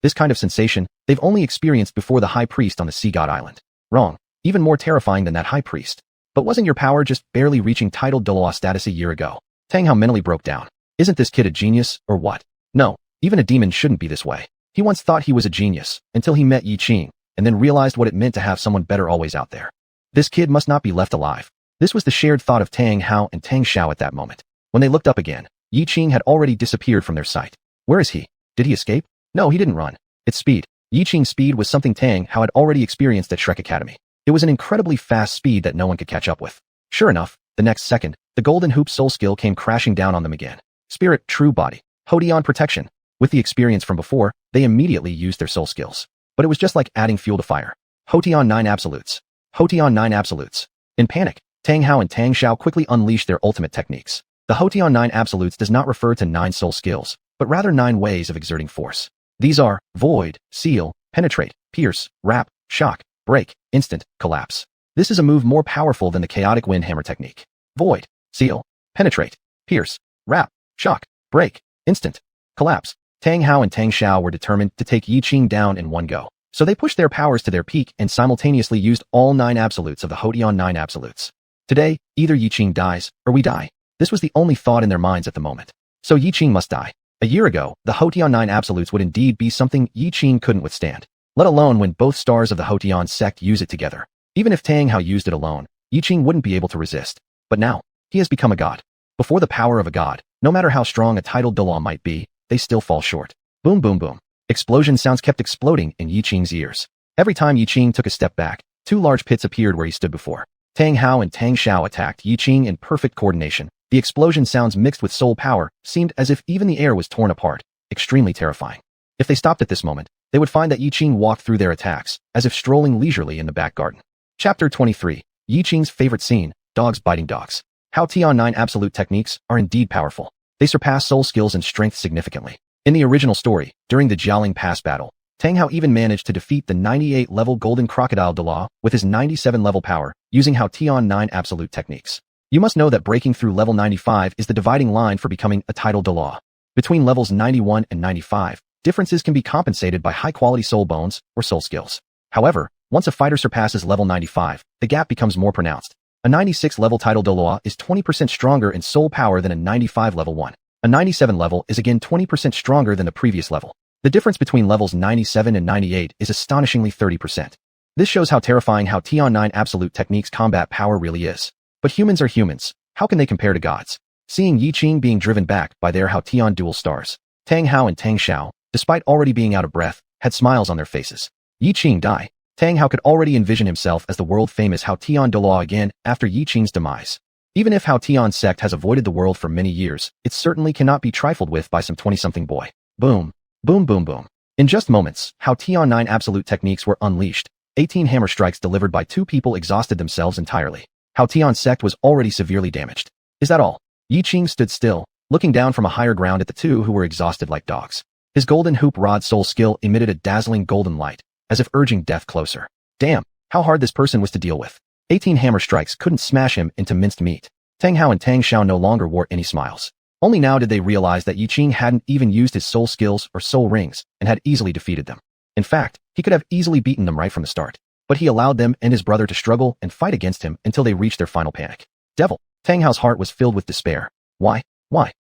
This kind of sensation they've only experienced before the high priest on the Sea God Island. Wrong. Even more terrifying than that high priest. But wasn't your power just barely reaching titled Douluo status a year ago? Tang Hao mentally broke down. Isn't this kid a genius, or what? No, even a demon shouldn't be this way. He once thought he was a genius, until he met Yiqing, and then realized what it meant to have someone better always out there. This kid must not be left alive. This was the shared thought of Tang Hao and Tang Xiao at that moment. When they looked up again, Yiqing had already disappeared from their sight. Where is he? Did he escape? No, he didn't run. Its speed. Yiqing's speed was something Tang Hao had already experienced at Shrek Academy. It was an incredibly fast speed that no one could catch up with. Sure enough, the next second, the Golden Hoop Soul skill came crashing down on them again. Spirit, True Body, Hodian Protection. With the experience from before, they immediately used their soul skills. But it was just like adding fuel to fire. Hotian 9 Absolutes. Hotian 9 Absolutes. In panic, Tang Hao and Tang Xiao quickly unleashed their ultimate techniques. The Hotian 9 Absolutes does not refer to 9 soul skills, but rather 9 ways of exerting force. These are Void, Seal, Penetrate, Pierce, Wrap, Shock, Break, Instant, Collapse. This is a move more powerful than the Chaotic Wind Hammer technique. Void, Seal, Penetrate, Pierce, Wrap, Shock, Break, Instant, Collapse. Tang Hao and Tang Xiao were determined to take Yiqing down in one go. So they pushed their powers to their peak and simultaneously used all 9 absolutes of the Hodian 9 absolutes. Today, either Yiqing dies, or we die. This was the only thought in their minds at the moment. So Yiqing must die. A year ago, the Hotian 9 absolutes would indeed be something Yiqing couldn't withstand. Let alone when both stars of the Hotian sect use it together. Even if Tang Hao used it alone, Yiqing wouldn't be able to resist. But now, he has become a god. Before the power of a god, no matter how strong a titled Douluo might be, they still fall short. Boom boom boom. Explosion sounds kept exploding in Yiqing's ears. Every time Yiqing took a step back, 2 large pits appeared where he stood before. Tang Hao and Tang Xiao attacked Yiqing in perfect coordination. The explosion sounds mixed with soul power seemed as if even the air was torn apart, extremely terrifying. If they stopped at this moment, they would find that Yiqing walked through their attacks, as if strolling leisurely in the back garden. Chapter 23. Yiqing's favorite scene, dogs biting dogs. Hotian 9 absolute techniques are indeed powerful. They surpass soul skills and strength significantly. In the original story, during the Jialing Pass battle, Tang Hao even managed to defeat the 98-level Golden Crocodile Douluo with his 97-level power, using Hotian 9 absolute techniques. You must know that breaking through level 95 is the dividing line for becoming a title Douluo. Between levels 91 and 95, differences can be compensated by high-quality soul bones or soul skills. However, once a fighter surpasses level 95, the gap becomes more pronounced. A 96-level title Douluo is 20% stronger in soul power than a 95-level one. A 97 level is again 20% stronger than the previous level. The difference between levels 97 and 98 is astonishingly 30%. This shows how terrifying Hotian 9 absolute techniques combat power really is. But humans are humans. How can they compare to gods? Seeing Yiqing being driven back by their Hotian dual stars, Tang Hao and Tang Xiao, despite already being out of breath, had smiles on their faces. Yiqing die. Tang Hao could already envision himself as the world-famous Hotian Douluo again after Yiqing's demise. Even if Hotian sect has avoided the world for many years, it certainly cannot be trifled with by some 20-something boy. Boom. Boom boom boom. In just moments, Hotian 9 absolute techniques were unleashed. 18 hammer strikes delivered by 2 people exhausted themselves entirely. Hotian sect was already severely damaged. Is that all? Yiqing stood still, looking down from a higher ground at the 2 who were exhausted like dogs. His golden hoop rod soul skill emitted a dazzling golden light, as if urging death closer. Damn, how hard this person was to deal with. 18 hammer strikes couldn't smash him into minced meat. Tang Hao and Tang Xiao no longer wore any smiles. Only now did they realize that Yiqing hadn't even used his soul skills or soul rings and had easily defeated them. In fact, he could have easily beaten them right from the start. But he allowed them and his brother to struggle and fight against him until they reached their final panic. Devil! Tang Hao's heart was filled with despair. Why?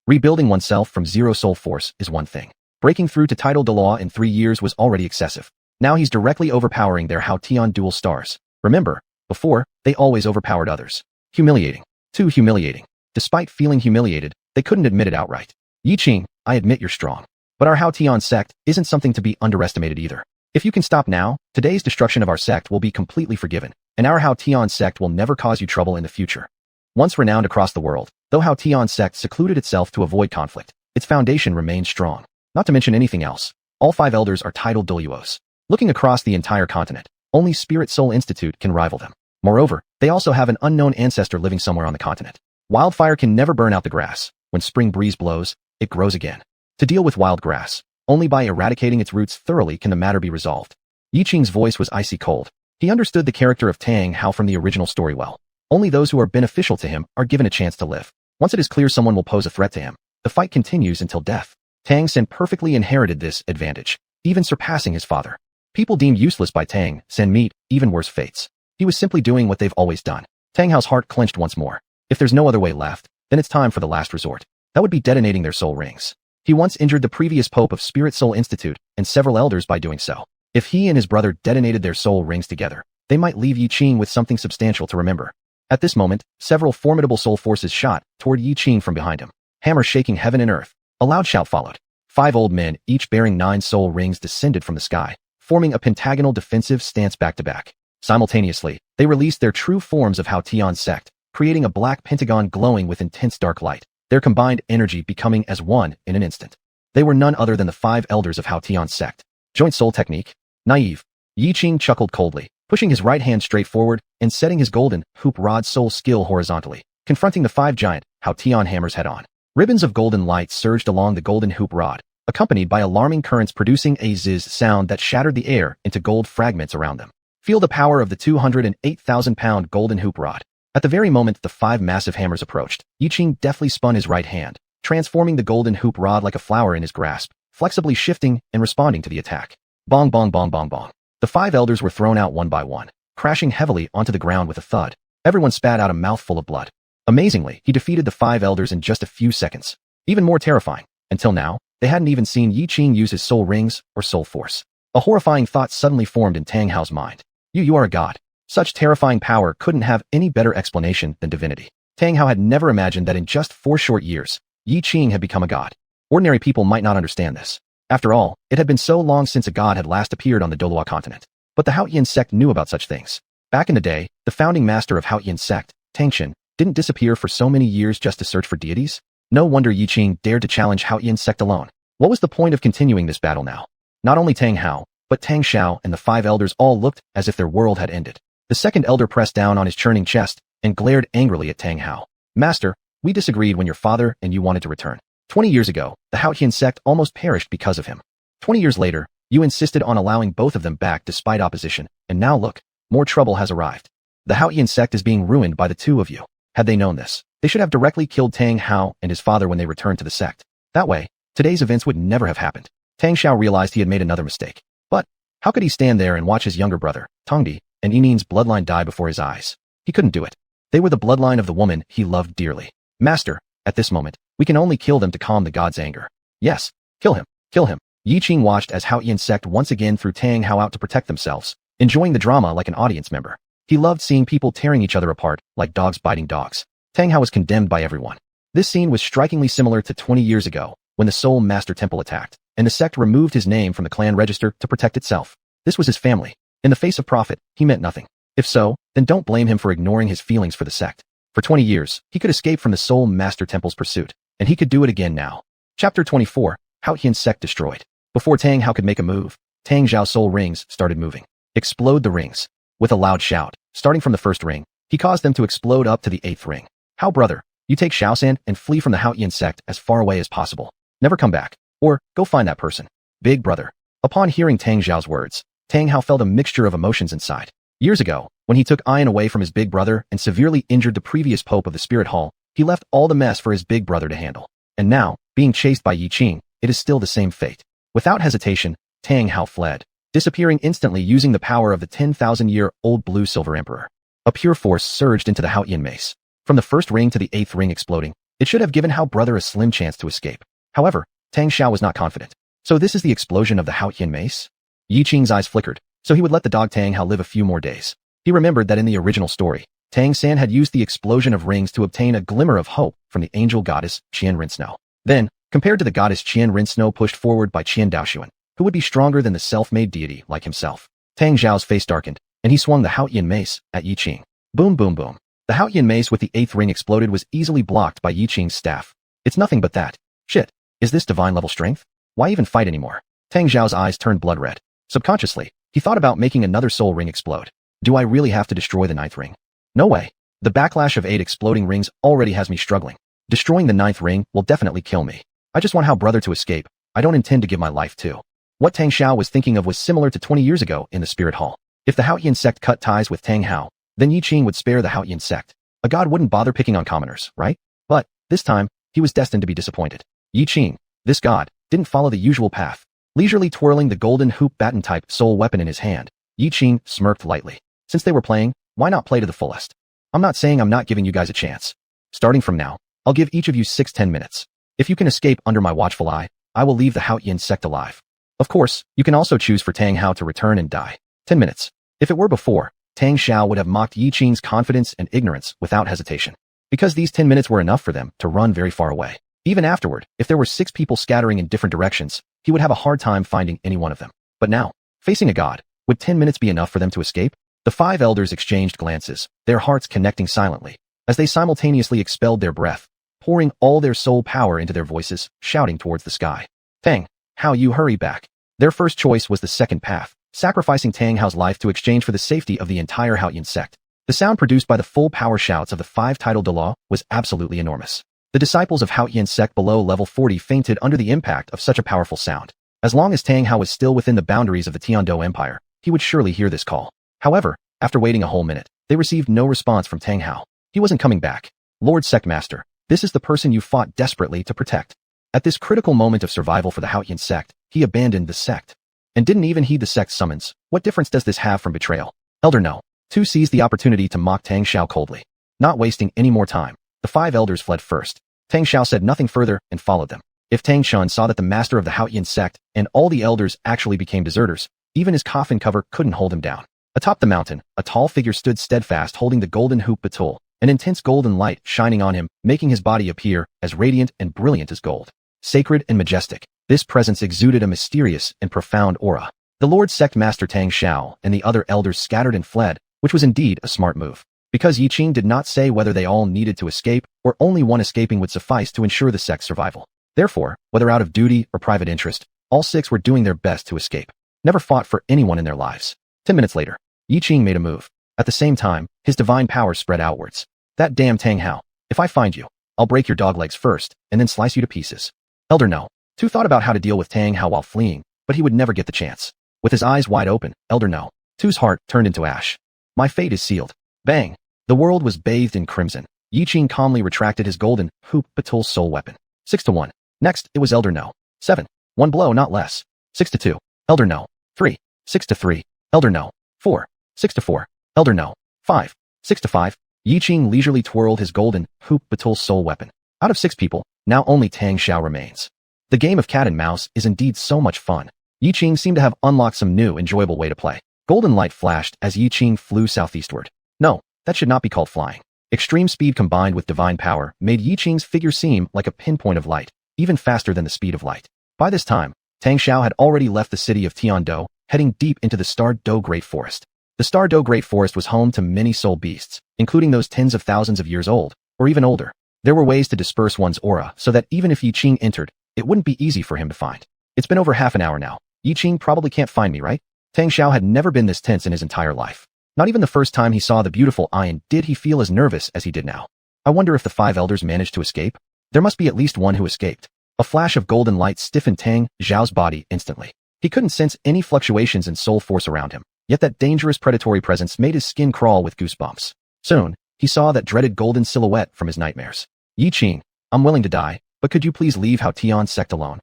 Rebuilding oneself from 0 soul force is one thing. Breaking through to title Douluo in 3 years was already excessive. Now he's directly overpowering their Hotian dual stars. Remember, before, they always overpowered others. Humiliating. Too humiliating. Despite feeling humiliated, they couldn't admit it outright. Yiqing, I admit you're strong. But our Hotian sect isn't something to be underestimated either. If you can stop now, today's destruction of our sect will be completely forgiven, and our Hotian sect will never cause you trouble in the future. Once renowned across the world, though Hotian sect secluded itself to avoid conflict, its foundation remained strong. Not to mention anything else. All 5 elders are titled Douluos. Looking across the entire continent, only Spirit Soul Institute can rival them. Moreover, they also have an unknown ancestor living somewhere on the continent. Wildfire can never burn out the grass. When spring breeze blows, it grows again. To deal with wild grass, only by eradicating its roots thoroughly can the matter be resolved. Yiqing's voice was icy cold. He understood the character of Tang Hao from the original story well. Only those who are beneficial to him are given a chance to live. Once it is clear someone will pose a threat to him, the fight continues until death. Tang Sen perfectly inherited this advantage, even surpassing his father. People deemed useless by Tang Sen meet even worse fates. He was simply doing what they've always done. Tang Hao's heart clenched once more. If there's no other way left, then it's time for the last resort. That would be detonating their soul rings. He once injured the previous pope of Spirit Soul Institute and several elders by doing so. If he and his brother detonated their soul rings together, they might leave Yiqing with something substantial to remember. At this moment, several formidable soul forces shot toward Yiqing from behind him, hammers shaking heaven and earth. A loud shout followed. 5 old men, each bearing 9 soul rings, descended from the sky, forming a pentagonal defensive stance back to back. Simultaneously, they released their true forms of Hao Tian's sect, creating a black pentagon glowing with intense dark light, their combined energy becoming as one in an instant. They were none other than the 5 elders of Hao Tian's sect. Joint soul technique? Naive. Yiqing chuckled coldly, pushing his right hand straight forward and setting his golden hoop rod soul skill horizontally, confronting the 5 giant Hao Tian hammers head on. Ribbons of golden light surged along the golden hoop rod, accompanied by alarming currents producing a zzz sound that shattered the air into gold fragments around them. Feel the power of the 208,000-pound golden hoop rod. At the very moment the 5 massive hammers approached, Yiqing deftly spun his right hand, transforming the golden hoop rod like a flower in his grasp, flexibly shifting and responding to the attack. Bong bong bong bong bong. The 5 elders were thrown out one by one, crashing heavily onto the ground with a thud. Everyone spat out a mouthful of blood. Amazingly, he defeated the 5 elders in just a few seconds. Even more terrifying, until now, they hadn't even seen Yiqing use his soul rings or soul force. A horrifying thought suddenly formed in Tang Hao's mind. You are a god. Such terrifying power couldn't have any better explanation than divinity. Tang Hao had never imagined that in just 4 short years, Yiqing had become a god. Ordinary people might not understand this. After all, it had been so long since a god had last appeared on the Douluo continent. But the Haotian sect knew about such things. Back in the day, the founding master of Haotian sect, Tangshan, didn't disappear for so many years just to search for deities. No wonder Yiqing dared to challenge Haotian sect alone. What was the point of continuing this battle now? Not only Tang Hao, but Tang Xiao and the 5 elders all looked as if their world had ended. The second elder pressed down on his churning chest and glared angrily at Tang Hao. Master, we disagreed when your father and you wanted to return. 20 years ago, the Haotian sect almost perished because of him. 20 years later, you insisted on allowing both of them back despite opposition, and now look, more trouble has arrived. The Haotian sect is being ruined by the 2 of you. Had they known this, they should have directly killed Tang Hao and his father when they returned to the sect. That way, today's events would never have happened. Tang Xiao realized he had made another mistake. But how could he stand there and watch his younger brother, Tongdi, and Yinin's bloodline die before his eyes? He couldn't do it. They were the bloodline of the woman he loved dearly. Master, at this moment, we can only kill them to calm the god's anger. Yes, kill him, kill him. Yiqing watched as Haotian sect once again threw Tang Hao out to protect themselves, enjoying the drama like an audience member. He loved seeing people tearing each other apart like dogs biting dogs. Tang Hao was condemned by everyone. This scene was strikingly similar to 20 years ago, when the Soul Master Temple attacked, and the sect removed his name from the clan register to protect itself. This was his family. In the face of profit, he meant nothing. If so, then don't blame him for ignoring his feelings for the sect. For 20 years, he could escape from the Soul Master Temple's pursuit, and he could do it again now. Chapter 24, Haotian sect destroyed. Before Tang Hao could make a move, Tang Zhao's soul rings started moving. Explode the rings. With a loud shout, starting from the first ring, he caused them to explode up to the 8th ring. Hao brother, you take Shaosan and flee from the Haotian sect as far away as possible. Never come back. Or, go find that person. Big brother. Upon hearing Tang Zhao's words, Tang Hao felt a mixture of emotions inside. Years ago, when he took Ian away from his big brother and severely injured the previous pope of the Spirit Hall, he left all the mess for his big brother to handle. And now, being chased by Yiqing, it is still the same fate. Without hesitation, Tang Hao fled, disappearing instantly using the power of the 10,000-year-old Blue Silver Emperor. A pure force surged into the Haotian mace. From the first ring to the 8th ring exploding, it should have given Hao brother a slim chance to escape. However, Tang Xiao was not confident. So this is the explosion of the Haotian mace? Yiqing's eyes flickered, so he would let the dog Tang Hao live a few more days. He remembered that in the original story, Tang San had used the explosion of rings to obtain a glimmer of hope from the angel goddess Qian Rinsnow. Then, compared to the goddess Qian Rinsnow pushed forward by Qian Daoxuan, who would be stronger than the self-made deity like himself, Tang Zhao's face darkened, and he swung the Haotian mace at Yiqing. Boom boom boom. The Haotian mace with the 8th ring exploded was easily blocked by Yiqing's staff. It's nothing but that. Shit. Is this divine level strength? Why even fight anymore? Tang Xiao's eyes turned blood red. Subconsciously, he thought about making another soul ring explode. Do I really have to destroy the 9th ring? No way. The backlash of 8 exploding rings already has me struggling. Destroying the 9th ring will definitely kill me. I just want Hao brother to escape. I don't intend to give my life to. What Tang Xiao was thinking of was similar to 20 years ago in the Spirit Hall. If the Haotian sect cut ties with Tang Hao, then Yiqing would spare the Haotian sect. A god wouldn't bother picking on commoners, right? But, this time, he was destined to be disappointed. Yiqing, this god, didn't follow the usual path. Leisurely twirling the golden hoop baton-type soul weapon in his hand, Yiqing smirked lightly. Since they were playing, why not play to the fullest? I'm not saying I'm not giving you guys a chance. Starting from now, I'll give each of you 10 minutes. If you can escape under my watchful eye, I will leave the Haotian sect alive. Of course, you can also choose for Tang Hao to return and die. 10 minutes. If it were before, Tang Xiao would have mocked Yiqing's confidence and ignorance without hesitation. Because these 10 minutes were enough for them to run very far away. Even afterward, if there were 6 people scattering in different directions, he would have a hard time finding any one of them. But now, facing a god, would 10 minutes be enough for them to escape? The 5 elders exchanged glances, their hearts connecting silently, as they simultaneously expelled their breath, pouring all their soul power into their voices, shouting towards the sky. Tang Hao, you hurry back. Their first choice was the second path, sacrificing Tang Hao's life to exchange for the safety of the entire Haotian sect. The sound produced by the full power shouts of the 5 titled Douluo was absolutely enormous. The disciples of Haotian sect below level 40 fainted under the impact of such a powerful sound. As long as Tang Hao was still within the boundaries of the Tiandou Empire, he would surely hear this call. However, after waiting a whole minute, they received no response from Tang Hao. He wasn't coming back. Lord Sect Master, this is the person you fought desperately to protect. At this critical moment of survival for the Haotian sect, he abandoned the sect. And didn't even heed the sect's summons. What difference does this have from betrayal? Elder No. 2 seized the opportunity to mock Tang Xiao coldly. Not wasting any more time, the 5 elders fled first. Tang Xiao said nothing further and followed them. If Tang Shun saw that the master of the Haotian sect and all the elders actually became deserters, even his coffin cover couldn't hold him down. Atop the mountain, a tall figure stood steadfast holding the golden hoop batul, an intense golden light shining on him, making his body appear as radiant and brilliant as gold. Sacred and majestic, this presence exuded a mysterious and profound aura. The Lord Sect Master Tang Xiao and the other elders scattered and fled, which was indeed a smart move. Because Yiqing did not say whether they all needed to escape or only one escaping would suffice to ensure the sect's survival. Therefore, whether out of duty or private interest, all 6 were doing their best to escape. Never fought for anyone in their lives. 10 minutes later, Yiqing made a move. At the same time, his divine power spread outwards. That damn Tang Hao. If I find you, I'll break your dog legs first, and then slice you to pieces. Elder No. 2 thought about how to deal with Tang Hao while fleeing, but he would never get the chance. With his eyes wide open, Elder No. 2's heart turned into ash. My fate is sealed. Bang! The world was bathed in crimson. Yiqing calmly retracted his golden hoop batul soul weapon. 6-1. Next, it was Elder No. 7. One blow, not less. 6-2. Elder No. 3. 6-3. Elder No. 4. 6-4. Elder No. 5. 6-5. Yiqing leisurely twirled his golden hoop batul soul weapon. Out of 6 people, now only Tang Xiao remains. The game of cat and mouse is indeed so much fun. Yiqing seemed to have unlocked some new enjoyable way to play. Golden light flashed as Yiqing flew southeastward. No, that should not be called flying. Extreme speed combined with divine power made Yiqing's figure seem like a pinpoint of light, even faster than the speed of light. By this time, Tang Xiao had already left the city of Tiandou, heading deep into the Stardow Great Forest. The Stardow Great Forest was home to many soul beasts, including those tens of thousands of years old, or even older. There were ways to disperse one's aura so that even if Yiqing entered, it wouldn't be easy for him to find. It's been over half an hour now. Yiqing probably can't find me, right? Tang Xiao had never been this tense in his entire life. Not even the first time he saw the beautiful Ayan did he feel as nervous as he did now. I wonder if the 5 elders managed to escape? There must be at least one who escaped. A flash of golden light stiffened Tang Xiao's body instantly. He couldn't sense any fluctuations in soul force around him, yet that dangerous predatory presence made his skin crawl with goosebumps. Soon, he saw that dreaded golden silhouette from his nightmares. Yiqing, I'm willing to die, but could you please leave Haotian sect alone?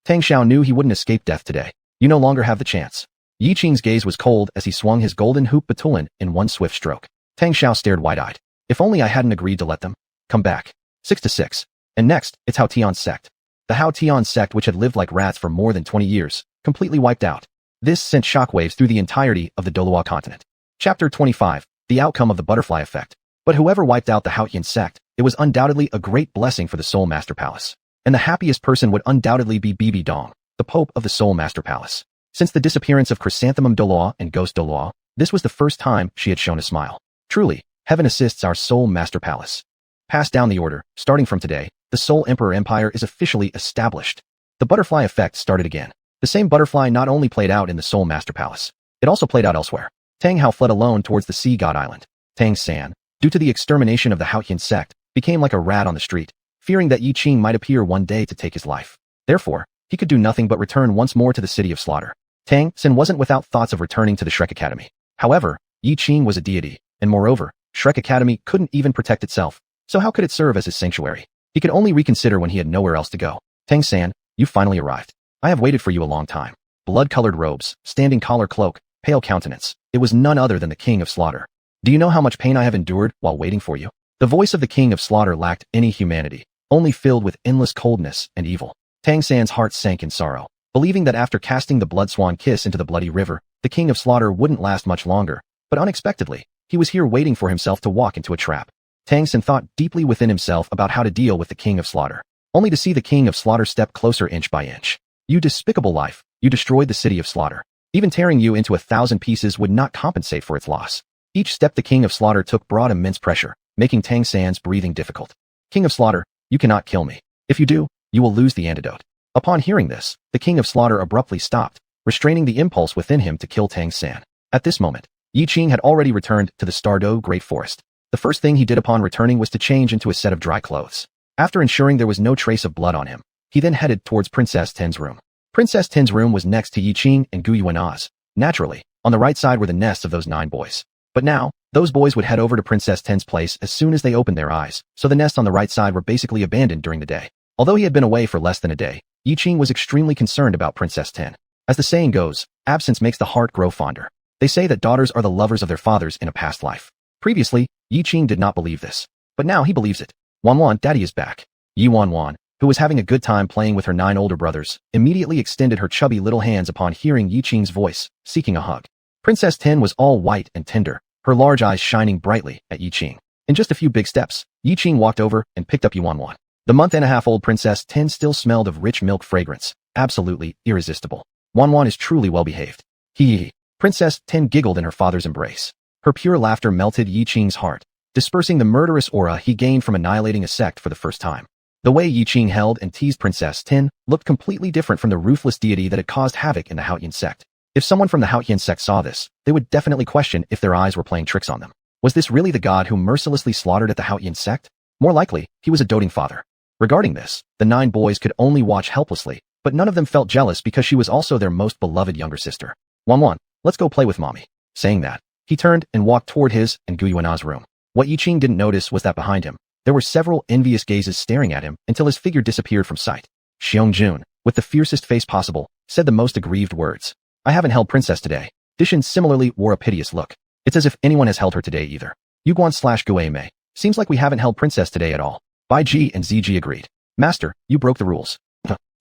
Tang Xiao knew he wouldn't escape death today. You no longer have the chance. Yiqing's gaze was cold as he swung his golden hoop batulin in one swift stroke. Tang Xiao stared wide-eyed. If only I hadn't agreed to let them come back. 6-6. And next, it's Haotian sect. The Haotian sect, which had lived like rats for more than 20 years, completely wiped out. This sent shockwaves through the entirety of the Douluo continent. Chapter 25. The outcome of the butterfly effect. But whoever wiped out the Haotian sect, it was undoubtedly a great blessing for the Soul Master Palace. And the happiest person would undoubtedly be Bibi Dong, the Pope of the Soul Master Palace. Since the disappearance of Chrysanthemum Douluo and Ghost Douluo, this was the first time she had shown a smile. Truly, heaven assists our Soul Master Palace. Pass down the order. Starting from today, the Soul Emperor Empire is officially established. The butterfly effect started again. The same butterfly not only played out in the Soul Master Palace, it also played out elsewhere. Tang Hao fled alone towards the Sea God Island. Tang San, due to the extermination of the Haotian sect, became like a rat on the street, fearing that Yiqing might appear one day to take his life. Therefore, he could do nothing but return once more to the city of slaughter. Tang San wasn't without thoughts of returning to the Shrek Academy. However, Yiqing was a deity, and moreover, Shrek Academy couldn't even protect itself, so how could it serve as his sanctuary? He could only reconsider when he had nowhere else to go. Tang San, you finally arrived. I have waited for you a long time. Blood-colored robes, standing collar cloak, pale countenance. It was none other than the King of Slaughter. Do you know how much pain I have endured while waiting for you? The voice of the King of Slaughter lacked any humanity, only filled with endless coldness and evil. Tang San's heart sank in sorrow, believing that after casting the blood swan kiss into the bloody river, the King of Slaughter wouldn't last much longer, but unexpectedly, he was here waiting for himself to walk into a trap. Tang San thought deeply within himself about how to deal with the King of Slaughter, only to see the King of Slaughter step closer inch by inch. You despicable life, you destroyed the city of Slaughter. Even tearing you into 1,000 pieces would not compensate for its loss. Each step the King of Slaughter took brought immense pressure, making Tang San's breathing difficult. King of Slaughter, you cannot kill me. If you do, you will lose the antidote. Upon hearing this, the King of Slaughter abruptly stopped, restraining the impulse within him to kill Tang San. At this moment, Yiqing had already returned to the Stardew Great Forest. The first thing he did upon returning was to change into a set of dry clothes. After ensuring there was no trace of blood on him, he then headed towards Princess Ten's room. Princess Ten's room was next to Yiqing and xuanhuan. Naturally, on the right side were the nests of those 9 boys. But now, those boys would head over to Princess Ten's place as soon as they opened their eyes, so the nests on the right side were basically abandoned during the day. Although he had been away for less than a day, Yiqing was extremely concerned about Princess Ten. As the saying goes, absence makes the heart grow fonder. They say that daughters are the lovers of their fathers in a past life. Previously, Yiqing did not believe this, but now he believes it. Xuanhuan, daddy is back. Xuanhuan, who was having a good time playing with her 9 older brothers, immediately extended her chubby little hands upon hearing Yiqing's voice, seeking a hug. Princess Ten was all white and tender, her large eyes shining brightly at Yiqing. In just a few big steps, Yiqing walked over and picked up Xuanhuan. The month-and-a-half-old Princess Ten still smelled of rich milk fragrance, absolutely irresistible. Xuanhuan is truly well-behaved. Hee. Princess Ten giggled in her father's embrace. Her pure laughter melted Yiqing's heart, dispersing the murderous aura he gained from annihilating a sect for the first time. The way Yiqing held and teased Princess Ten looked completely different from the ruthless deity that had caused havoc in the Haotian sect. If someone from the Haotian sect saw this, they would definitely question if their eyes were playing tricks on them. Was this really the god who mercilessly slaughtered at the Haotian sect? More likely, he was a doting father. Regarding this, the 9 boys could only watch helplessly, but none of them felt jealous because she was also their most beloved younger sister. Xuanhuan, let's go play with mommy. Saying that, he turned and walked toward his and xuanhuan's room. What Yiqing didn't notice was that behind him, there were several envious gazes staring at him until his figure disappeared from sight. Xiong-jun, with the fiercest face possible, said the most aggrieved words. I haven't held Princess today. Dishan similarly wore a piteous look. It's as if anyone has held her today either. Yuguan/Guei-mei. Seems like we haven't held Princess today at all. Bai Ji and Ziji agreed. Master, you broke the rules.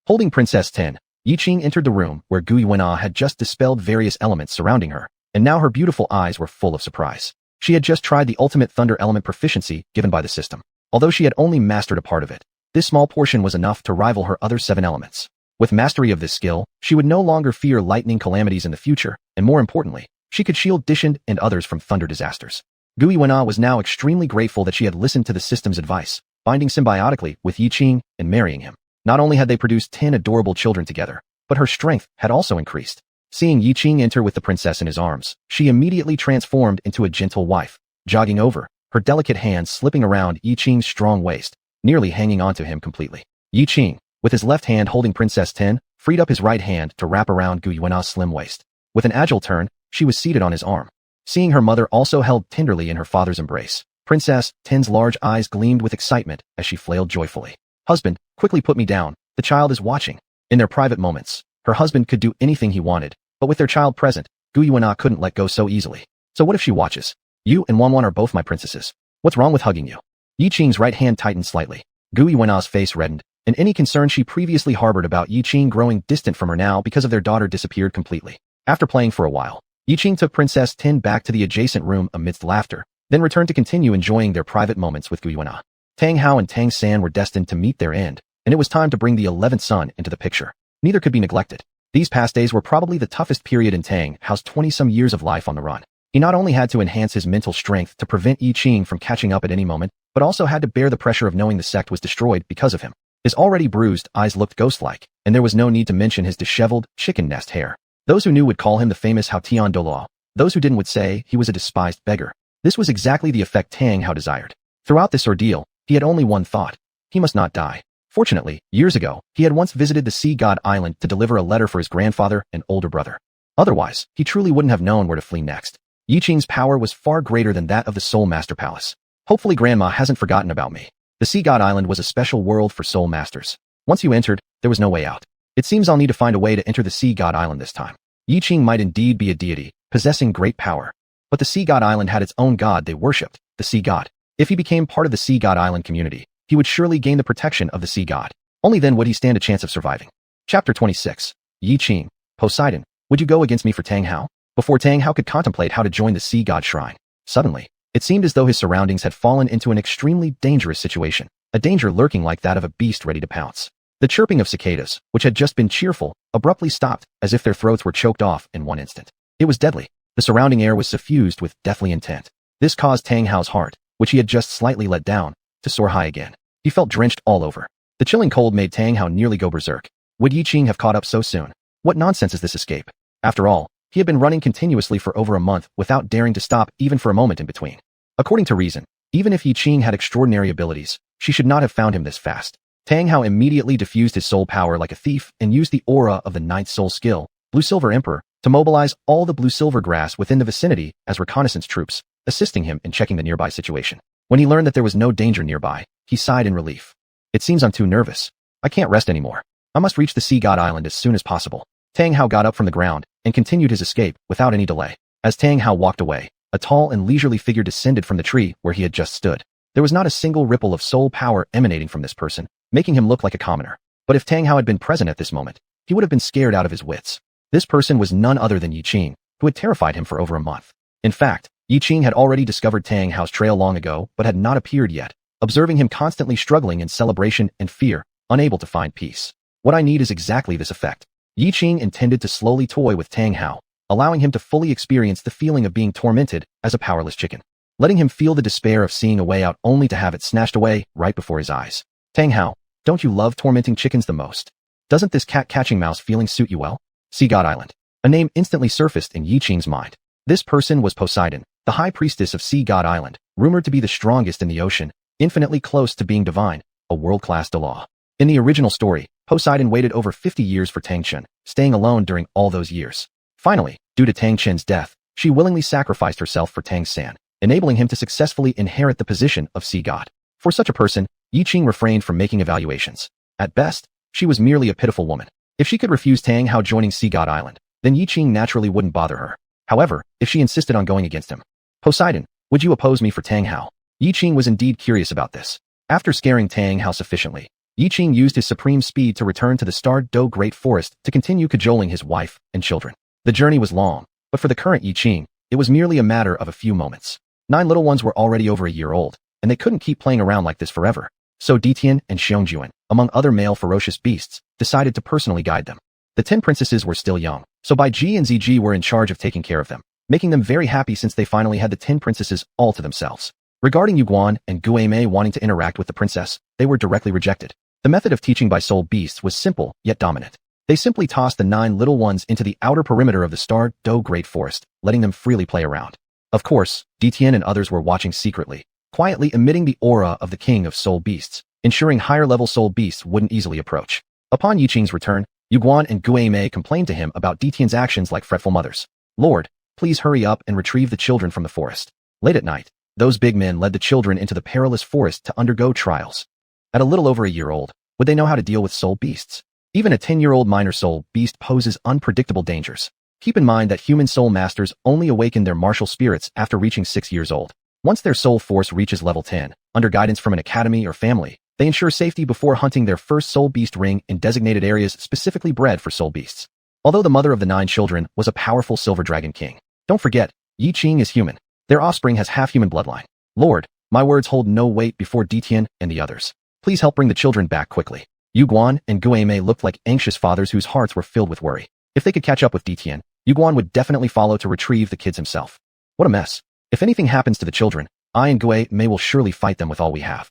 Holding Princess Ten, Yiqing entered the room where Xuanhuan had just dispelled various elements surrounding her, and now her beautiful eyes were full of surprise. She had just tried the ultimate thunder element proficiency given by the system. Although she had only mastered a part of it, this small portion was enough to rival her other 7 elements. With mastery of this skill, she would no longer fear lightning calamities in the future, and more importantly, she could shield Dishan and others from thunder disasters. Xuanhuan was now extremely grateful that she had listened to the system's advice, binding symbiotically with Yiqing and marrying him. Not only had they produced 10 adorable children together, but her strength had also increased. Seeing Yiqing enter with the princess in his arms, she immediately transformed into a gentle wife, jogging over, her delicate hands slipping around Yiqing's strong waist, nearly hanging onto him completely. Yiqing, with his left hand holding Princess Ten, freed up his right hand to wrap around Xuanhuan's slim waist. With an agile turn, she was seated on his arm. Seeing her mother also held tenderly in her father's embrace, Princess Ten's large eyes gleamed with excitement as she flailed joyfully. Husband, quickly put me down, the child is watching. In their private moments, her husband could do anything he wanted, but with their child present, Xuanhuan couldn't let go so easily. So what if she watches? You and Xuanhuan are both my princesses. What's wrong with hugging you? Yiqing's right hand tightened slightly. Xuanhuan's face reddened, and any concern she previously harbored about Yiqing growing distant from her now because of their daughter disappeared completely. After playing for a while, Yiqing took Princess Ten back to the adjacent room amidst laughter, then returned to continue enjoying their private moments with Xuanhuan. Tang Hao and Tang San were destined to meet their end, and it was time to bring the 11th son into the picture. Neither could be neglected. These past days were probably the toughest period in Tang Hao's 20-some years of life on the run. He not only had to enhance his mental strength to prevent Yiqing from catching up at any moment, but also had to bear the pressure of knowing the sect was destroyed because of him. His already bruised eyes looked ghost-like, and there was no need to mention his disheveled, chicken nest hair. Those who knew would call him the famous Haotian Douluo. Those who didn't would say he was a despised beggar. This was exactly the effect Tang Hao desired. Throughout this ordeal, he had only one thought. He must not die. Fortunately, years ago, he had once visited the Sea God Island to deliver a letter for his grandfather and older brother. Otherwise, he truly wouldn't have known where to flee next. Yiqing's power was far greater than that of the Soul Master Palace. Hopefully Grandma hasn't forgotten about me. The Sea God Island was a special world for Soul Masters. Once you entered, there was no way out. It seems I'll need to find a way to enter the Sea God Island this time. Yiqing might indeed be a deity, possessing great power. But the Sea God Island had its own god they worshipped, the Sea God. If he became part of the Sea God Island community, he would surely gain the protection of the Sea God. Only then would he stand a chance of surviving. Chapter 26. Yiqing. Poseidon, would you go against me for Tang Hao? Before Tang Hao could contemplate how to join the Sea God Shrine, suddenly, it seemed as though his surroundings had fallen into an extremely dangerous situation, a danger lurking like that of a beast ready to pounce. The chirping of cicadas, which had just been cheerful, abruptly stopped, as if their throats were choked off in one instant. It was deadly. The surrounding air was suffused with deathly intent. This caused Tang Hao's heart, which he had just slightly let down, to soar high again. He felt drenched all over. The chilling cold made Tang Hao nearly go berserk. Would Yiqing have caught up so soon? What nonsense is this escape? After all, he had been running continuously for over a month without daring to stop even for a moment in between. According to reason, even if Yiqing had extraordinary abilities, she should not have found him this fast. Tang Hao immediately diffused his soul power like a thief and used the aura of the ninth soul skill, Blue Silver Emperor, to mobilize all the blue silver grass within the vicinity as reconnaissance troops, assisting him in checking the nearby situation. When he learned that there was no danger nearby, he sighed in relief. It seems I'm too nervous. I can't rest anymore. I must reach the Sea God Island as soon as possible. Tang Hao got up from the ground and continued his escape without any delay. As Tang Hao walked away, a tall and leisurely figure descended from the tree where he had just stood. There was not a single ripple of soul power emanating from this person, making him look like a commoner. But if Tang Hao had been present at this moment, he would have been scared out of his wits. This person was none other than Yiqing, who had terrified him for over a month. In fact, Yiqing had already discovered Tang Hao's trail long ago but had not appeared yet, observing him constantly struggling in celebration and fear, unable to find peace. What I need is exactly this effect. Yiqing intended to slowly toy with Tang Hao, allowing him to fully experience the feeling of being tormented as a powerless chicken, letting him feel the despair of seeing a way out only to have it snatched away right before his eyes. Tang Hao, don't you love tormenting chickens the most? Doesn't this cat-catching mouse feeling suit you well? Sea God Island. A name instantly surfaced in Yiqing's mind. This person was Poseidon, the high priestess of Sea God Island, rumored to be the strongest in the ocean, infinitely close to being divine, a world-class Douluo. In the original story, Poseidon waited over 50 years for Tang Chen, staying alone during all those years. Finally, due to Tang Chen's death, she willingly sacrificed herself for Tang San, enabling him to successfully inherit the position of Sea God. For such a person, Yiqing refrained from making evaluations. At best, she was merely a pitiful woman. If she could refuse Tang Hao joining Sea God Island, then Yiqing naturally wouldn't bother her. However, if she insisted on going against him, Poseidon, would you oppose me for Tang Hao? Yiqing was indeed curious about this. After scaring Tang Hao sufficiently, Yiqing used his supreme speed to return to the Starred Doe Great Forest to continue cajoling his wife and children. The journey was long, but for the current Yiqing, it was merely a matter of a few moments. 9 little ones were already over a year old, and they couldn't keep playing around like this forever. So Ditian and Xuanhuan, among other male ferocious beasts, decided to personally guide them. The 10 princesses were still young, so Bai Ji and Ziji were in charge of taking care of them, making them very happy since they finally had the 10 princesses all to themselves. Regarding Yuguan and Guamei wanting to interact with the princess, they were directly rejected. The method of teaching by soul beasts was simple, yet dominant. They simply tossed the 9 little ones into the outer perimeter of the Starred Doe Great Forest, letting them freely play around. Of course, Ditian and others were watching secretly, quietly emitting the aura of the king of soul beasts, ensuring higher-level soul beasts wouldn't easily approach. Upon Yiqing's return, Yuguan and Guamei complained to him about Ditian's actions like fretful mothers. Lord, please hurry up and retrieve the children from the forest. Late at night, those big men led the children into the perilous forest to undergo trials. At a little over a year old, would they know how to deal with soul beasts? Even a 10-year-old minor soul beast poses unpredictable dangers. Keep in mind that human soul masters only awaken their martial spirits after reaching 6 years old. Once their soul force reaches level 10, under guidance from an academy or family, they ensure safety before hunting their first soul beast ring in designated areas specifically bred for soul beasts. Although the mother of the 9 children was a powerful silver dragon king, don't forget, Yiqing is human. Their offspring has half-human bloodline. Lord, my words hold no weight before Ditian and the others. Please help bring the children back quickly. Yuguan and Guamei looked like anxious fathers whose hearts were filled with worry. If they could catch up with Ditian, Yuguan would definitely follow to retrieve the kids himself. What a mess. If anything happens to the children, I and Guamei will surely fight them with all we have.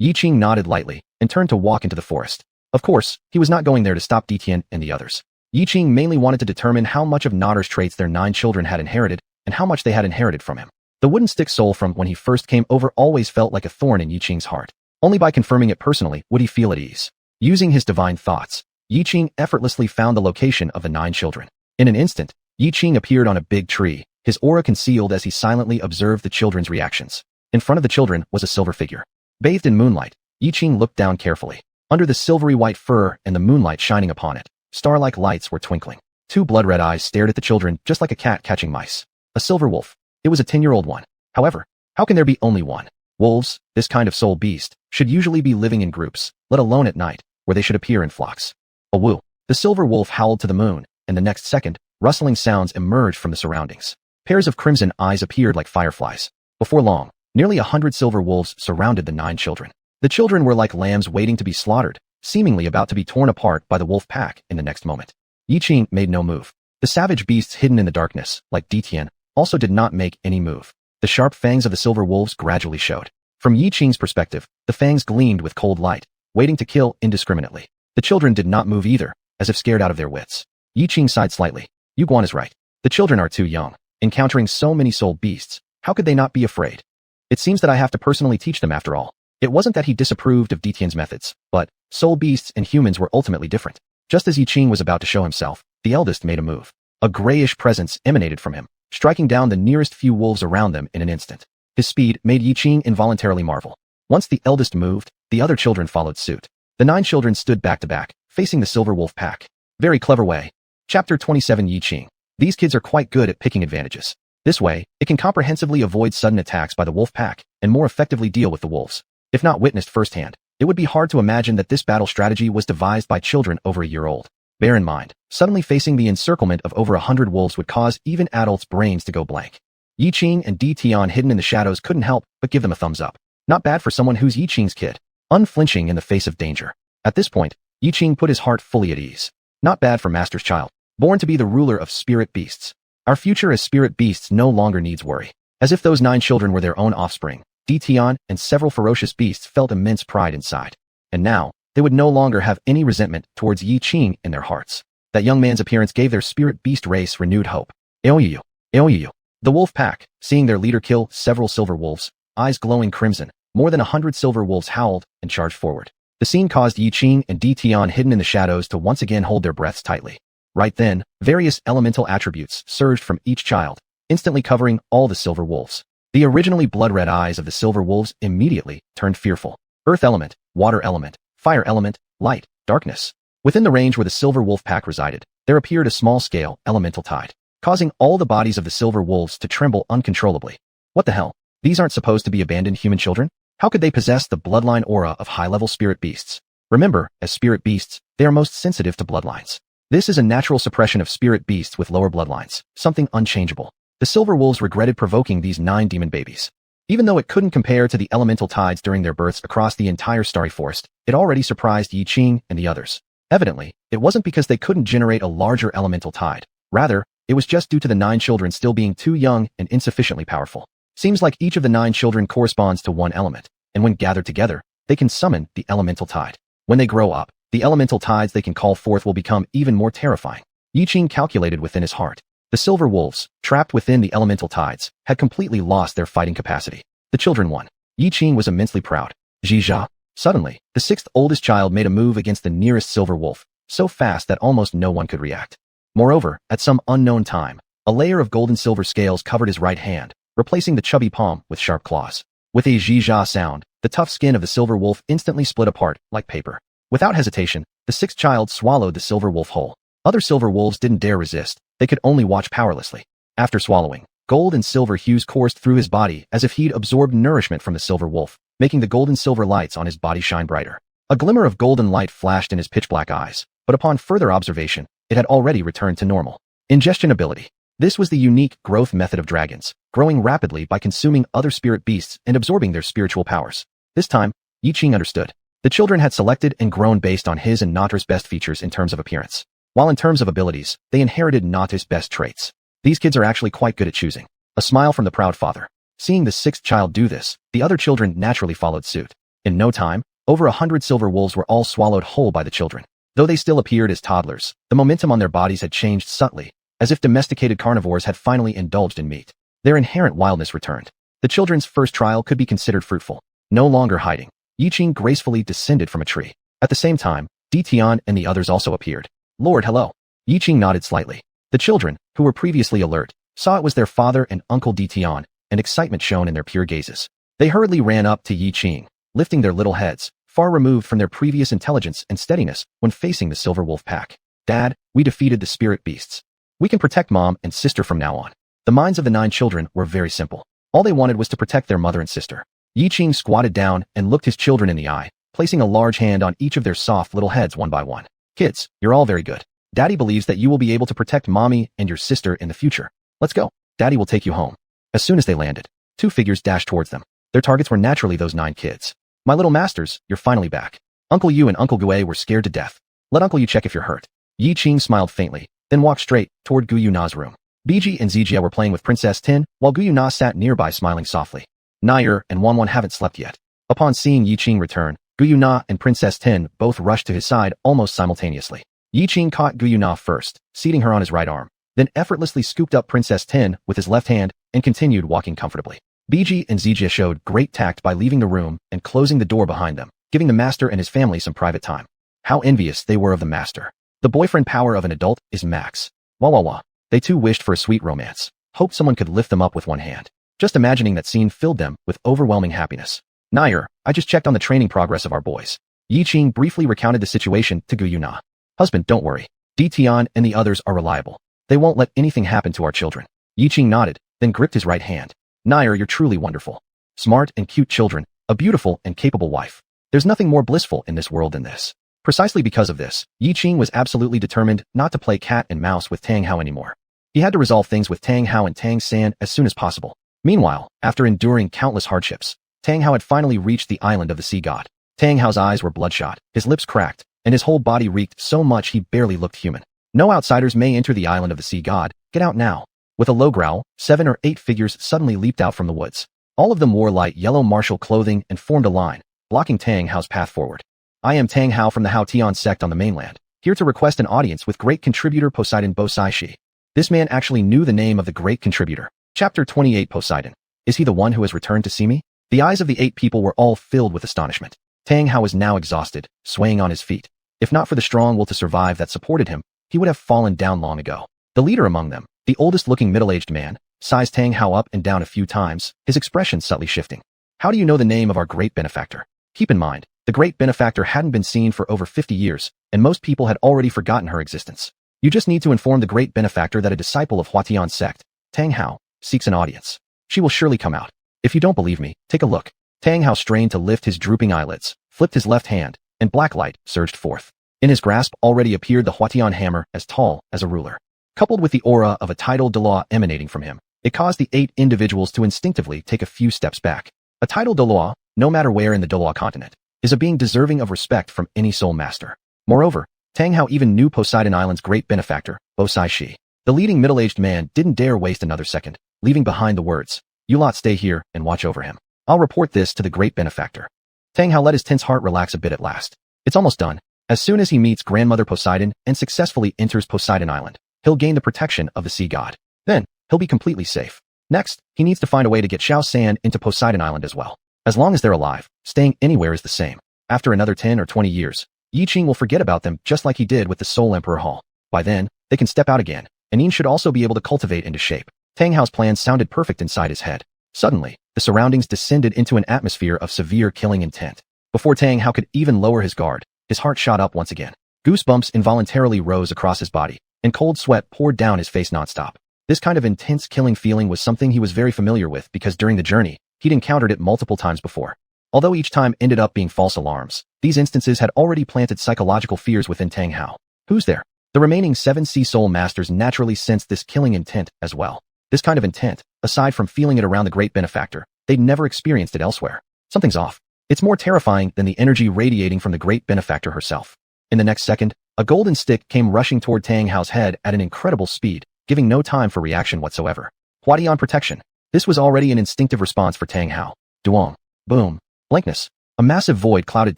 Yiqing nodded lightly and turned to walk into the forest. Of course, he was not going there to stop Ditian and the others. Yiqing mainly wanted to determine how much of Notter's traits their 9 children had inherited and how much they had inherited from him. The wooden stick soul from when he first came over always felt like a thorn in Yiqing's heart. Only by confirming it personally would he feel at ease. Using his divine thoughts, Yiqing effortlessly found the location of the 9 children. In an instant, Yiqing appeared on a big tree, his aura concealed as he silently observed the children's reactions. In front of the children was a silver figure. Bathed in moonlight, Yiqing looked down carefully. Under the silvery white fur and the moonlight shining upon it, star-like lights were twinkling. 2 blood-red eyes stared at the children just like a cat catching mice. A silver wolf. It was a 10-year-old one. However, how can there be only one? Wolves, this kind of soul beast, should usually be living in groups, let alone at night, where they should appear in flocks. A woo. The silver wolf howled to the moon, and the next second, rustling sounds emerged from the surroundings. Pairs of crimson eyes appeared like fireflies. Before long, nearly 100 silver wolves surrounded the 9 children. The children were like lambs waiting to be slaughtered, seemingly about to be torn apart by the wolf pack in the next moment. Yiqing made no move. The savage beasts hidden in the darkness, like Ditian, also did not make any move. The sharp fangs of the silver wolves gradually showed. From Yiqing's perspective, the fangs gleamed with cold light, waiting to kill indiscriminately. The children did not move either, as if scared out of their wits. Yiqing sighed slightly. Xuanhuan is right. The children are too young. Encountering so many soul beasts, how could they not be afraid? It seems that I have to personally teach them after all. It wasn't that he disapproved of Ditian's methods, but soul beasts and humans were ultimately different. Just as Yiqing was about to show himself, the eldest made a move. A grayish presence emanated from him, striking down the nearest few wolves around them in an instant. His speed made Yiqing involuntarily marvel. Once the eldest moved, the other children followed suit. The 9 children stood back to back, facing the silver wolf pack. Very clever way. Chapter 27 Yiqing. These kids are quite good at picking advantages. This way, it can comprehensively avoid sudden attacks by the wolf pack and more effectively deal with the wolves. If not witnessed firsthand, it would be hard to imagine that this battle strategy was devised by children over a year old. Bear in mind, suddenly facing the encirclement of over 100 wolves would cause even adults' brains to go blank. Yiqing and Ditian hidden in the shadows couldn't help but give them a thumbs up. Not bad for someone who's Yiqing's kid, unflinching in the face of danger. At this point, Yiqing put his heart fully at ease. Not bad for Master's child, born to be the ruler of spirit beasts. Our future as spirit beasts no longer needs worry. As if those 9 children were their own offspring, Ditian and several ferocious beasts felt immense pride inside. And now, they would no longer have any resentment towards Yiqing in their hearts. That young man's appearance gave their spirit beast race renewed hope. Aoyu. Aoyu. The wolf pack, seeing their leader kill several silver wolves, eyes glowing crimson, more than 100 silver wolves howled and charged forward. The scene caused Yiqing and Ditian hidden in the shadows to once again hold their breaths tightly. Right then, various elemental attributes surged from each child, instantly covering all the silver wolves. The originally blood-red eyes of the silver wolves immediately turned fearful. Earth element, water element, fire element, light, darkness. Within the range where the silver wolf pack resided, there appeared a small-scale elemental tide, causing all the bodies of the silver wolves to tremble uncontrollably. What the hell? These aren't supposed to be abandoned human children? How could they possess the bloodline aura of high-level spirit beasts? Remember, as spirit beasts, they are most sensitive to bloodlines. This is a natural suppression of spirit beasts with lower bloodlines, something unchangeable. The silver wolves regretted provoking these 9 demon babies. Even though it couldn't compare to the elemental tides during their births across the entire starry forest, it already surprised Yiqing and the others. Evidently, it wasn't because they couldn't generate a larger elemental tide. Rather, it was just due to the 9 children still being too young and insufficiently powerful. Seems like each of the 9 children corresponds to one element, and when gathered together, they can summon the elemental tide. When they grow up, the elemental tides they can call forth will become even more terrifying. Yiqing calculated within his heart. The silver wolves, trapped within the elemental tides, had completely lost their fighting capacity. The children won. Yiqing was immensely proud. Zhizha. Suddenly, the 6th oldest child made a move against the nearest silver wolf, so fast that almost no one could react. Moreover, at some unknown time, a layer of golden-silver scales covered his right hand, replacing the chubby palm with sharp claws. With a zhizha sound, the tough skin of the silver wolf instantly split apart like paper. Without hesitation, the 6th child swallowed the silver wolf whole. Other silver wolves didn't dare resist. They could only watch powerlessly. After swallowing, gold and silver hues coursed through his body as if he'd absorbed nourishment from the silver wolf, making the golden silver lights on his body shine brighter. A glimmer of golden light flashed in his pitch-black eyes, but upon further observation, it had already returned to normal. Ingestion ability. This was the unique growth method of dragons, growing rapidly by consuming other spirit beasts and absorbing their spiritual powers. This time, Yiqing understood. The children had selected and grown based on his and Notter's best features in terms of appearance. While in terms of abilities, they inherited Notter's best traits. These kids are actually quite good at choosing. A smile from the proud father. Seeing the 6th child do this, the other children naturally followed suit. In no time, Over 100 silver wolves were all swallowed whole by the children. Though they still appeared as toddlers, the momentum on their bodies had changed subtly, as if domesticated carnivores had finally indulged in meat. Their inherent wildness returned. The children's first trial could be considered fruitful. No longer hiding, Yiqing gracefully descended from a tree. At the same time, Tian and the others also appeared. Lord, hello. Yiqing nodded slightly. The children, who were previously alert, saw it was their father and Uncle Tian, and excitement shone in their pure gazes. They hurriedly ran up to Yiqing, lifting their little heads, far removed from their previous intelligence and steadiness when facing the silver wolf pack. Dad, we defeated the spirit beasts. We can protect mom and sister from now on. The minds of the 9 children were very simple. All they wanted was to protect their mother and sister. Yiqing squatted down and looked his children in the eye, placing a large hand on each of their soft little heads one by one. Kids, you're all very good. Daddy believes that you will be able to protect mommy and your sister in the future. Let's go. Daddy will take you home. As soon as they landed, 2 figures dashed towards them. Their targets were naturally those 9 kids. My little masters, you're finally back. Uncle Yu and Uncle Gue were scared to death. Let Uncle Yu check if you're hurt. Yiqing smiled faintly, then walked straight toward Gu Yuna's room. Biji and Zijia were playing with Princess Tin, while Gu Yuna sat nearby smiling softly. Nero and Xuanhuan haven't slept yet. Upon seeing Yiqing return, Gu Yuna and Princess Tin both rushed to his side almost simultaneously. Yiqing caught Gu Yuna first, seating her on his right arm, then effortlessly scooped up Princess Tin with his left hand and continued walking comfortably. Biji and Zijia showed great tact by leaving the room and closing the door behind them, giving the master and his family some private time. How envious they were of the master. The boyfriend power of an adult is max. Wah wah wah. They too wished for a sweet romance. Hoped someone could lift them up with one hand. Just imagining that scene filled them with overwhelming happiness. Nero, I just checked on the training progress of our boys. Yiqing briefly recounted the situation to Gu Yuna. Husband, don't worry. Tian and the others are reliable. They won't let anything happen to our children. Yiqing nodded, then gripped his right hand. Nero, you're truly wonderful. Smart and cute children, a beautiful and capable wife. There's nothing more blissful in this world than this. Precisely because of this, Yiqing was absolutely determined not to play cat and mouse with Tang Hao anymore. He had to resolve things with Tang Hao and Tang San as soon as possible. Meanwhile, after enduring countless hardships, Tang Hao had finally reached the island of the sea god. Tang Hao's eyes were bloodshot, his lips cracked, and his whole body reeked so much he barely looked human. No outsiders may enter the island of the sea god. Get out now. With a low growl, 7 or 8 figures suddenly leaped out from the woods. All of them wore light yellow martial clothing and formed a line, blocking Tang Hao's path forward. I am Tang Hao from the Hao Tian sect on the mainland, here to request an audience with great contributor Poseidon Bosai Shi. This man actually knew the name of the great contributor. Chapter 28 Poseidon. Is he the one who has returned to see me? The eyes of the 8 people were all filled with astonishment. Tang Hao was now exhausted, swaying on his feet. If not for the strong will to survive that supported him, he would have fallen down long ago. The leader among them, the oldest-looking middle-aged man, sized Tang Hao up and down a few times, his expression subtly shifting. How do you know the name of our great benefactor? Keep in mind, the great benefactor hadn't been seen for over 50 years, and most people had already forgotten her existence. You just need to inform the great benefactor that a disciple of Hua Tian sect, Tang Hao, seeks an audience. She will surely come out. If you don't believe me, take a look. Tang Hao strained to lift his drooping eyelids, flipped his left hand, and black light surged forth. In his grasp already appeared the Hua Tian hammer as tall as a ruler. Coupled with the aura of a tidal Douluo emanating from him, it caused the 8 individuals to instinctively take a few steps back. A tidal Douluo, no matter where in the Douluo continent, is a being deserving of respect from any soul master. Moreover, Tang Hao even knew Poseidon Island's great benefactor, Bosai Shi. The leading middle-aged man didn't dare waste another second, leaving behind the words, "You lot stay here and watch over him. I'll report this to the great benefactor." Tang Hao let his tense heart relax a bit at last. It's almost done. As soon as he meets grandmother Poseidon and successfully enters Poseidon Island, he'll gain the protection of the sea god. Then, he'll be completely safe. Next, he needs to find a way to get Xiao San into Poseidon Island as well. As long as they're alive, staying anywhere is the same. After another 10 or 20 years, Yiqing will forget about them just like he did with the Soul Emperor Hall. By then, they can step out again, and Yin should also be able to cultivate into shape. Tang Hao's plans sounded perfect inside his head. Suddenly, the surroundings descended into an atmosphere of severe killing intent. Before Tang Hao could even lower his guard, his heart shot up once again. Goosebumps involuntarily rose across his body, and cold sweat poured down his face nonstop. This kind of intense killing feeling was something he was very familiar with because during the journey, he'd encountered it multiple times before. Although each time ended up being false alarms, these instances had already planted psychological fears within Tang Hao. Who's there? The remaining 7 Sea Soul Masters naturally sensed this killing intent as well. This kind of intent, aside from feeling it around the great benefactor, they'd never experienced it elsewhere. Something's off. It's more terrifying than the energy radiating from the great benefactor herself. In the next second, a golden stick came rushing toward Tang Hao's head at an incredible speed, giving no time for reaction whatsoever. Huatian protection. This was already an instinctive response for Tang Hao. Duong. Boom. Blankness. A massive void clouded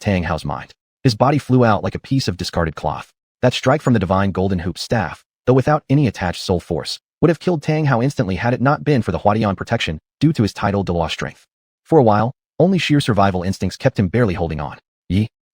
Tang Hao's mind. His body flew out like a piece of discarded cloth. That strike from the divine golden hoop staff, though without any attached soul force, would have killed Tang Hao instantly had it not been for the Huadian protection due to his tidal Douluo strength. For a while, only sheer survival instincts kept him barely holding on.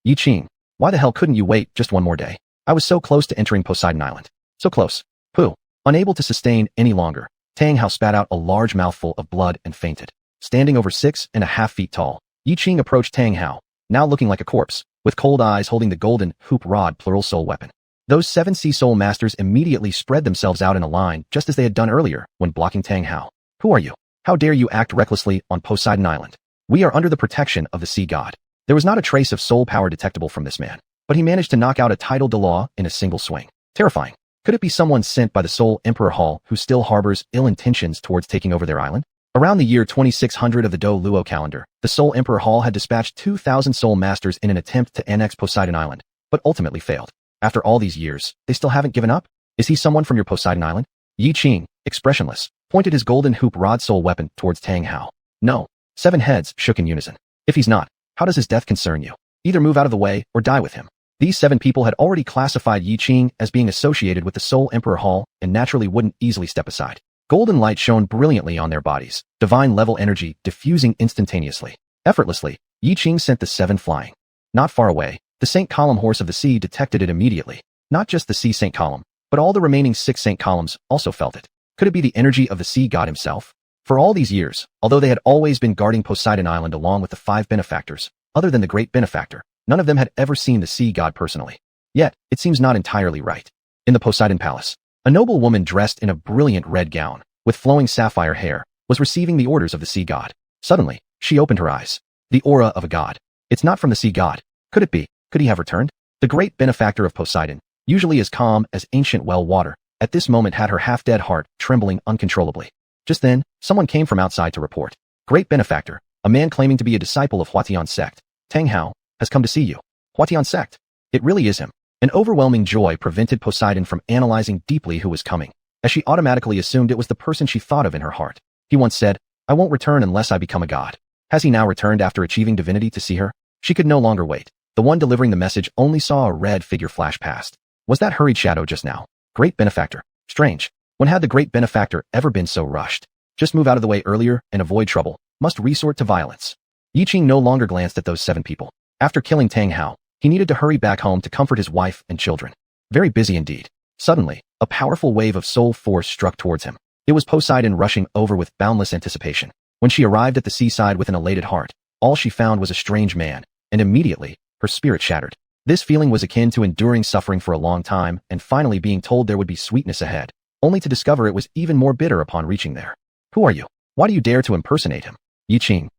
Yiqing, why the hell couldn't you wait just one more day? I was so close to entering Poseidon Island. So close. Pooh. Unable to sustain any longer, Tang Hao spat out a large mouthful of blood and fainted. Standing over 6.5 feet tall, Yiqing approached Tang Hao, now looking like a corpse, with cold eyes holding the golden hoop rod plural soul weapon. Those 7 sea soul masters immediately spread themselves out in a line just as they had done earlier when blocking Tang Hao. Who are you? How dare you act recklessly on Poseidon Island? We are under the protection of the sea god. There was not a trace of soul power detectable from this man, but he managed to knock out a tidal Douluo in a single swing. Terrifying. Could it be someone sent by the Soul Emperor Hall who still harbors ill intentions towards taking over their island? Around the year 2600 of the Douluo calendar, the Soul Emperor Hall had dispatched 2,000 soul masters in an attempt to annex Poseidon Island, but ultimately failed. After all these years, they still haven't given up? Is he someone from your Poseidon Island? Yiqing, expressionless, pointed his golden hoop rod soul weapon towards Tang Hao. No. 7 heads shook in unison. If he's not, how does his death concern you? Either move out of the way or die with him. These 7 people had already classified Yiqing as being associated with the Soul Emperor Hall and naturally wouldn't easily step aside. Golden light shone brilliantly on their bodies, divine level energy diffusing instantaneously. Effortlessly, Yiqing sent the 7 flying. Not far away, the Saint Column Horse of the Sea detected it immediately. Not just the Sea Saint Column, but all the remaining 6 Saint Columns also felt it. Could it be the energy of the sea god himself? For all these years, although they had always been guarding Poseidon Island along with the 5 benefactors, other than the great benefactor, none of them had ever seen the sea god personally. Yet, it seems not entirely right. In the Poseidon Palace, a noble woman dressed in a brilliant red gown, with flowing sapphire hair, was receiving the orders of the sea god. Suddenly, she opened her eyes. The aura of a god. It's not from the sea god. Could it be? Could he have returned? The great benefactor of Poseidon, usually as calm as ancient well water, at this moment had her half-dead heart trembling uncontrollably. Just then, someone came from outside to report. Great benefactor, a man claiming to be a disciple of Huatian sect, Tang Hao, has come to see you. Huatian sect. It really is him. An overwhelming joy prevented Poseidon from analyzing deeply who was coming, as she automatically assumed it was the person she thought of in her heart. He once said, I won't return unless I become a god. Has he now returned after achieving divinity to see her? She could no longer wait. The one delivering the message only saw a red figure flash past. Was that hurried shadow just now? Great benefactor. Strange. When had the great benefactor ever been so rushed? Just move out of the way earlier and avoid trouble. Must resort to violence. Yiqing no longer glanced at those 7 people. After killing Tang Hao, he needed to hurry back home to comfort his wife and children. Very busy indeed. Suddenly, a powerful wave of soul force struck towards him. It was Poseidon rushing over with boundless anticipation. When she arrived at the seaside with an elated heart, all she found was a strange man, and immediately, her spirit shattered. This feeling was akin to enduring suffering for a long time and finally being told there would be sweetness ahead, only to discover it was even more bitter upon reaching there. Who are you? Why do you dare to impersonate him? Yiqing.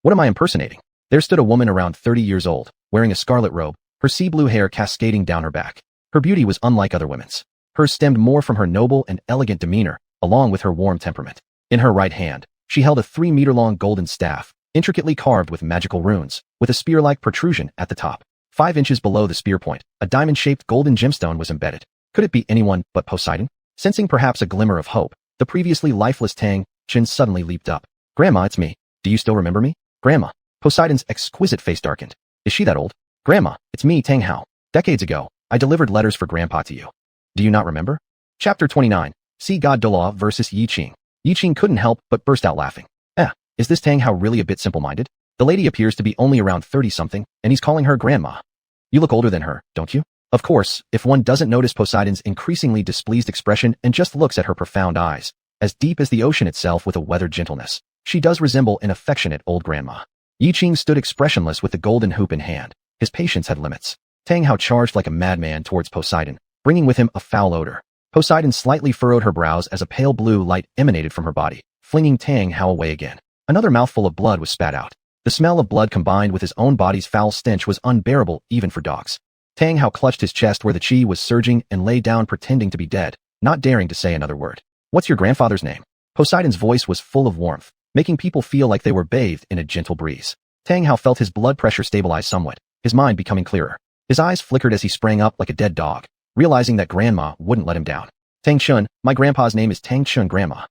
What am I impersonating? There stood a woman around 30 years old, wearing a scarlet robe, her sea blue hair cascading down her back. Her beauty was unlike other women's. Hers stemmed more from her noble and elegant demeanor, along with her warm temperament. In her right hand, she held a 3-meter-long golden staff, intricately carved with magical runes, with a spear-like protrusion at the top. 5 inches below the spear point, a diamond-shaped golden gemstone was embedded. Could it be anyone but Poseidon? Sensing perhaps a glimmer of hope, the previously lifeless Tang Chen suddenly leaped up. Grandma, it's me. Do you still remember me? Grandma. Poseidon's exquisite face darkened. Is she that old? Grandma, it's me, Tang Hao. Decades ago, I delivered letters for Grandpa to you. Do you not remember? Chapter 29. Sea God Douluo versus Yiqing. Yiqing couldn't help but burst out laughing. Is this Tang Hao really a bit simple-minded? The lady appears to be only around 30-something, and he's calling her grandma. You look older than her, don't you? Of course, if one doesn't notice Poseidon's increasingly displeased expression and just looks at her profound eyes, as deep as the ocean itself with a weathered gentleness, she does resemble an affectionate old grandma. Yiqing stood expressionless with the golden hoop in hand. His patience had limits. Tang Hao charged like a madman towards Poseidon, bringing with him a foul odor. Poseidon slightly furrowed her brows as a pale blue light emanated from her body, flinging Tang Hao away again. Another mouthful of blood was spat out. The smell of blood combined with his own body's foul stench was unbearable even for dogs. Tang Hao clutched his chest where the chi was surging and lay down pretending to be dead, not daring to say another word. What's your grandfather's name? Poseidon's voice was full of warmth, making people feel like they were bathed in a gentle breeze. Tang Hao felt his blood pressure stabilize somewhat, his mind becoming clearer. His eyes flickered as he sprang up like a dead dog, realizing that grandma wouldn't let him down. Tang Chun, my grandpa's name is Tang Chun, grandma.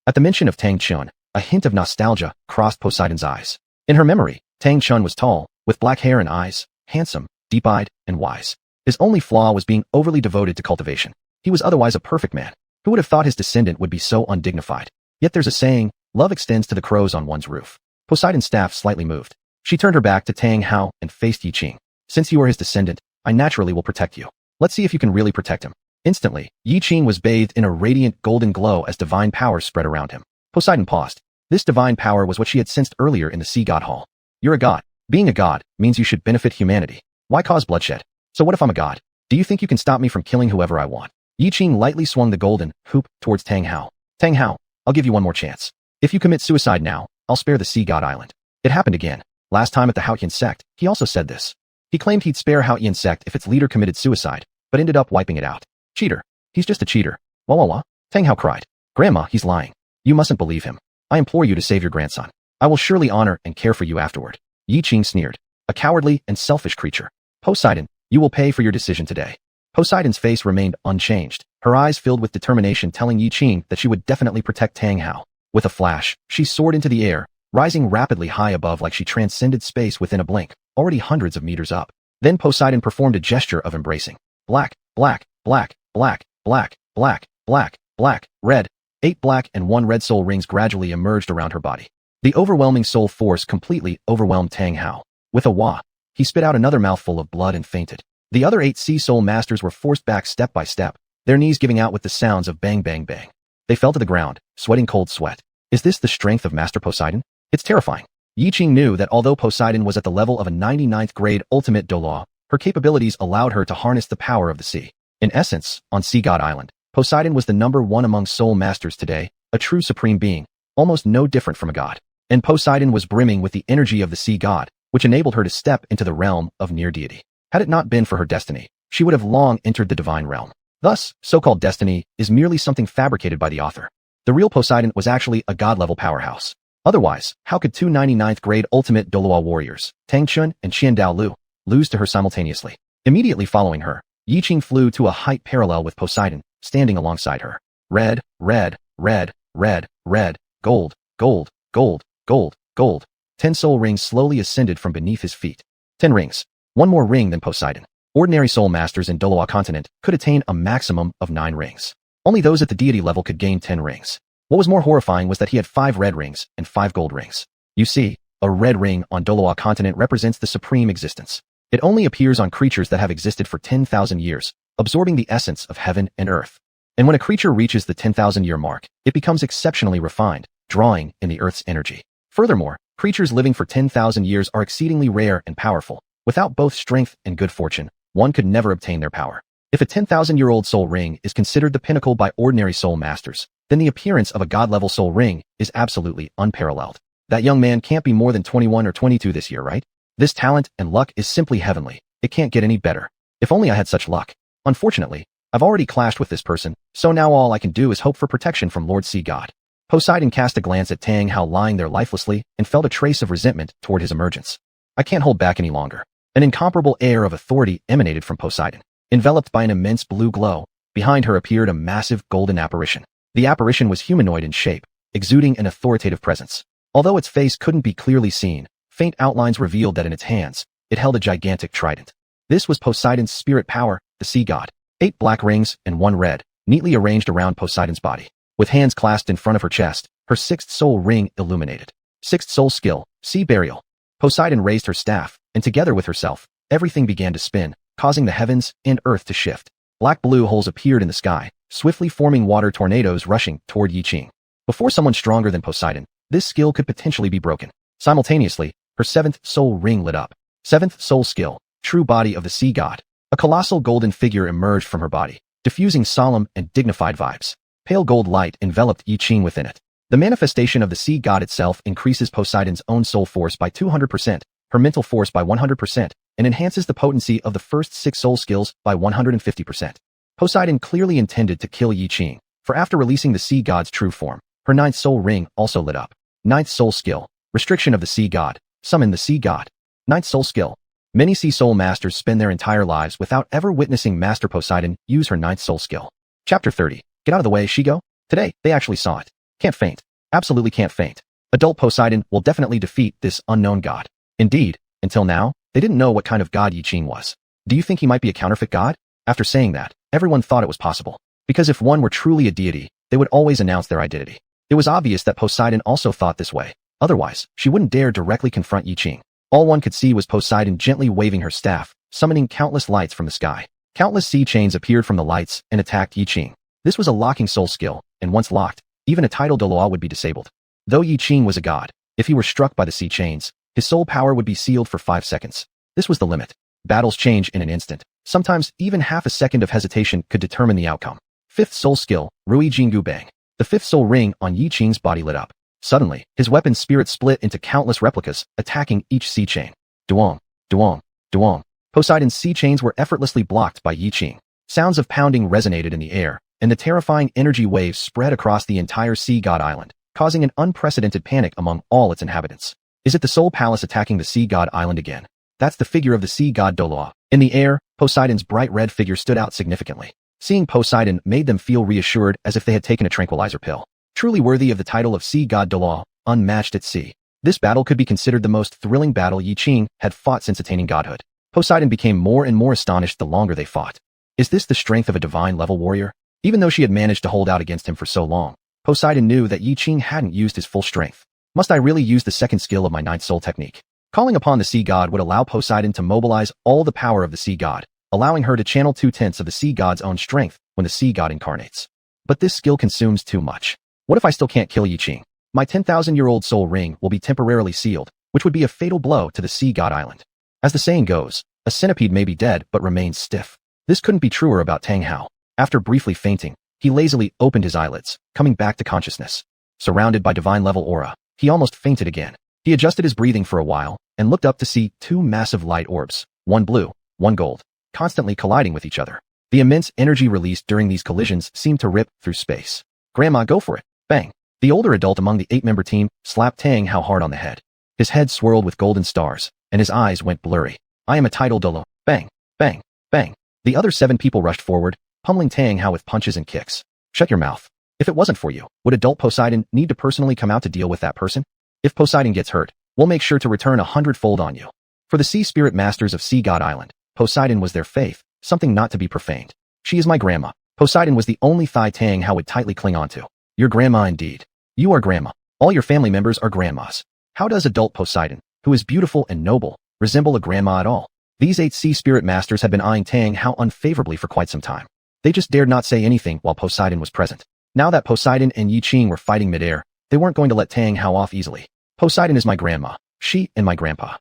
At the mention of Tang Chun, a hint of nostalgia crossed Poseidon's eyes. In her memory, Tang Chun was tall, with black hair and eyes, handsome, deep-eyed, and wise. His only flaw was being overly devoted to cultivation. He was otherwise a perfect man. Who would have thought his descendant would be so undignified? Yet there's a saying, love extends to the crows on one's roof. Poseidon's staff slightly moved. She turned her back to Tangan and faced Yiqing. Since you are his descendant, I naturally will protect you. Let's see if you can really protect him. Instantly, Yiqing was bathed in a radiant golden glow as divine power spread around him. Poseidon paused. This divine power was what she had sensed earlier in the sea god hall. You're a god. Being a god means you should benefit humanity. Why cause bloodshed? So what if I'm a god? Do you think you can stop me from killing whoever I want? Yiqing lightly swung the golden hoop towards Tangan. Tangan, I'll give you one more chance. If you commit suicide now, I'll spare the sea god island. It happened again. Last time at the Xuanhuan sect, he also said this. He claimed he'd spare Xuanhuan sect if its leader committed suicide, but ended up wiping it out. Cheater. He's just a cheater. Wah wah wah. Tangan cried. Grandma, he's lying. You mustn't believe him. I implore you to save your grandson. I will surely honor and care for you afterward. Yiqing sneered. A cowardly and selfish creature. Poseidon, you will pay for your decision today. Poseidon's face remained unchanged, her eyes filled with determination telling Yiqing that she would definitely protect Tangan. With a flash, she soared into the air, rising rapidly high above like she transcended space within a blink, already hundreds of meters up. Then Poseidon performed a gesture of embracing. Black, black, black, black, black, black, black, black, red. 8 black and 1 red soul rings gradually emerged around her body. The overwhelming soul force completely overwhelmed Tangan. With a wah, he spit out another mouthful of blood and fainted. The other 8 sea soul masters were forced back step by step, their knees giving out with the sounds of bang bang bang. They fell to the ground, sweating cold sweat. Is this the strength of Master Poseidon? It's terrifying. Yiqing knew that although Poseidon was at the level of a 99th grade ultimate Douluo, her capabilities allowed her to harness the power of the sea. In essence, on Sea God Island, Poseidon was the #1 among soul masters today, a true supreme being, almost no different from a god. And Poseidon was brimming with the energy of the sea god, which enabled her to step into the realm of near deity. Had it not been for her destiny, she would have long entered the divine realm. Thus, so-called destiny is merely something fabricated by the author. The real Poseidon was actually a god-level powerhouse. Otherwise, how could 2 99th grade ultimate Douluo warriors, Tangan and Qiandao, lose to her simultaneously? Immediately following her, Yiqing flew to a height parallel with Poseidon, standing alongside her. Red, red, red, red, red, gold, gold, gold, gold, gold. 10 soul rings slowly ascended from beneath his feet. 10 rings. One more ring than Poseidon. Ordinary soul masters in Douluo continent could attain a maximum of 9 rings. Only those at the deity level could gain 10 rings. What was more horrifying was that he had 5 red rings and 5 gold rings. You see, a red ring on Douluo continent represents the supreme existence. It only appears on creatures that have existed for 10,000 years, absorbing the essence of heaven and earth. And when a creature reaches the 10,000-year mark, it becomes exceptionally refined, drawing in the earth's energy. Furthermore, creatures living for 10,000 years are exceedingly rare and powerful. Without both strength and good fortune, one could never obtain their power. If a 10,000-year-old soul ring is considered the pinnacle by ordinary soul masters, then the appearance of a god-level soul ring is absolutely unparalleled. That young man can't be more than 21 or 22 this year, right? This talent and luck is simply heavenly. It can't get any better. If only I had such luck. Unfortunately, I've already clashed with this person, so now all I can do is hope for protection from Lord Sea God. Poseidon cast a glance at Tangan lying there lifelessly and felt a trace of resentment toward his emergence. I can't hold back any longer. An incomparable air of authority emanated from Poseidon. Enveloped by an immense blue glow, behind her appeared a massive golden apparition. The apparition was humanoid in shape, exuding an authoritative presence. Although its face couldn't be clearly seen, faint outlines revealed that in its hands, it held a gigantic trident. This was Poseidon's spirit power, the sea god. 8 black rings and 1 red, neatly arranged around Poseidon's body. With hands clasped in front of her chest, her 6th soul ring illuminated. 6th soul skill, sea burial. Poseidon raised her staff, and together with herself, everything began to spin, causing the heavens and earth to shift. Black blue holes appeared in the sky, swiftly forming water tornadoes rushing toward Yiqing. Before someone stronger than Poseidon, this skill could potentially be broken. Simultaneously, her 7th soul ring lit up. 7th soul skill, true body of the sea god. A colossal golden figure emerged from her body, diffusing solemn and dignified vibes. Pale gold light enveloped Yiqing within it. The manifestation of the sea god itself increases Poseidon's own soul force by 200%, her mental force by 100%, and enhances the potency of the first 6 soul skills by 150%. Poseidon clearly intended to kill Yiqing, for after releasing the sea god's true form, her 9th soul ring also lit up. 9th soul skill, restriction of the sea god, summon the sea god. 9th soul skill. Many sea soul masters spend their entire lives without ever witnessing Master Poseidon use her 9th soul skill. Chapter 30. Get out of the way, Shigo. Today, they actually saw it. Can't faint. Absolutely can't faint. Adult Poseidon will definitely defeat this unknown god. Indeed, Until now, they didn't know what kind of god Yiqing was. Do you think he might be a counterfeit god? After saying that, everyone thought it was possible. Because if one were truly a deity, they would always announce their identity. It was obvious that Poseidon also thought this way. Otherwise, she wouldn't dare directly confront Yiqing. All one could see was Poseidon gently waving her staff, summoning countless lights from the sky. Countless sea chains appeared from the lights and attacked Yiqing. This was a locking soul skill, and once locked, even a title Douluo would be disabled. Though Yiqing was a god, if he were struck by the sea chains, his soul power would be sealed for 5 seconds. This was the limit. Battles change in an instant. Sometimes even half a second of hesitation could determine the outcome. 5th soul skill, Rui Jingu Bang. The 5th soul ring on Yiqing's body lit up. Suddenly, his weapon's spirit split into countless replicas, attacking each sea chain. Duong, duong, duong. Poseidon's sea chains were effortlessly blocked by Yiqing. Sounds of pounding resonated in the air, and the terrifying energy waves spread across the entire sea god island, causing an unprecedented panic among all its inhabitants. Is it the Soul Palace attacking the sea god island again? That's the figure of the sea god Douluo. In the air, Poseidon's bright red figure stood out significantly. Seeing Poseidon made them feel reassured as if they had taken a tranquilizer pill. Truly worthy of the title of sea god Douluo, unmatched at sea. This battle could be considered the most thrilling battle Yiqing had fought since attaining godhood. Poseidon became more and more astonished the longer they fought. Is this the strength of a divine-level warrior? Even though she had managed to hold out against him for so long, Poseidon knew that Yiqing hadn't used his full strength. Must I really use the second skill of my 9th soul technique? Calling upon the sea god would allow Poseidon to mobilize all the power of the sea god, allowing her to channel 2/10 of the sea god's own strength when the sea god incarnates. But this skill consumes too much. What if I still can't kill Yiqing? My 10,000-year-old soul ring will be temporarily sealed, which would be a fatal blow to the sea god island. As the saying goes, a centipede may be dead but remains stiff. This couldn't be truer about Tang Hao. After briefly fainting, he lazily opened his eyelids, coming back to consciousness. Surrounded by divine-level aura, he almost fainted again. He adjusted his breathing for a while, and looked up to see 2 massive light orbs, one blue, one gold, constantly colliding with each other. The immense energy released during these collisions seemed to rip through space. Grandma, go for it. Bang. The older adult among the 8-member team slapped Tang Hao hard on the head. His head swirled with golden stars, and his eyes went blurry. I am a title Douluo. Bang, bang, bang. The other 7 people rushed forward, pummeling Tang Hao with punches and kicks. Shut your mouth. If it wasn't for you, would adult Poseidon need to personally come out to deal with that person? If Poseidon gets hurt, we'll make sure to return 100-fold on you. For the sea spirit masters of Sea God Island, Poseidon was their faith, something not to be profaned. She is my grandma. Poseidon was the only thigh Tang Hao would tightly cling onto. Your grandma indeed. You are grandma. All your family members are grandmas. How does adult Poseidon, who is beautiful and noble, resemble a grandma at all? These 8 sea spirit masters had been eyeing Tang Hao unfavorably for quite some time. They just dared not say anything while Poseidon was present. Now that Poseidon and Yiqing were fighting midair, they weren't going to let Tang Hao off easily. Poseidon is my grandma. She and my grandpa.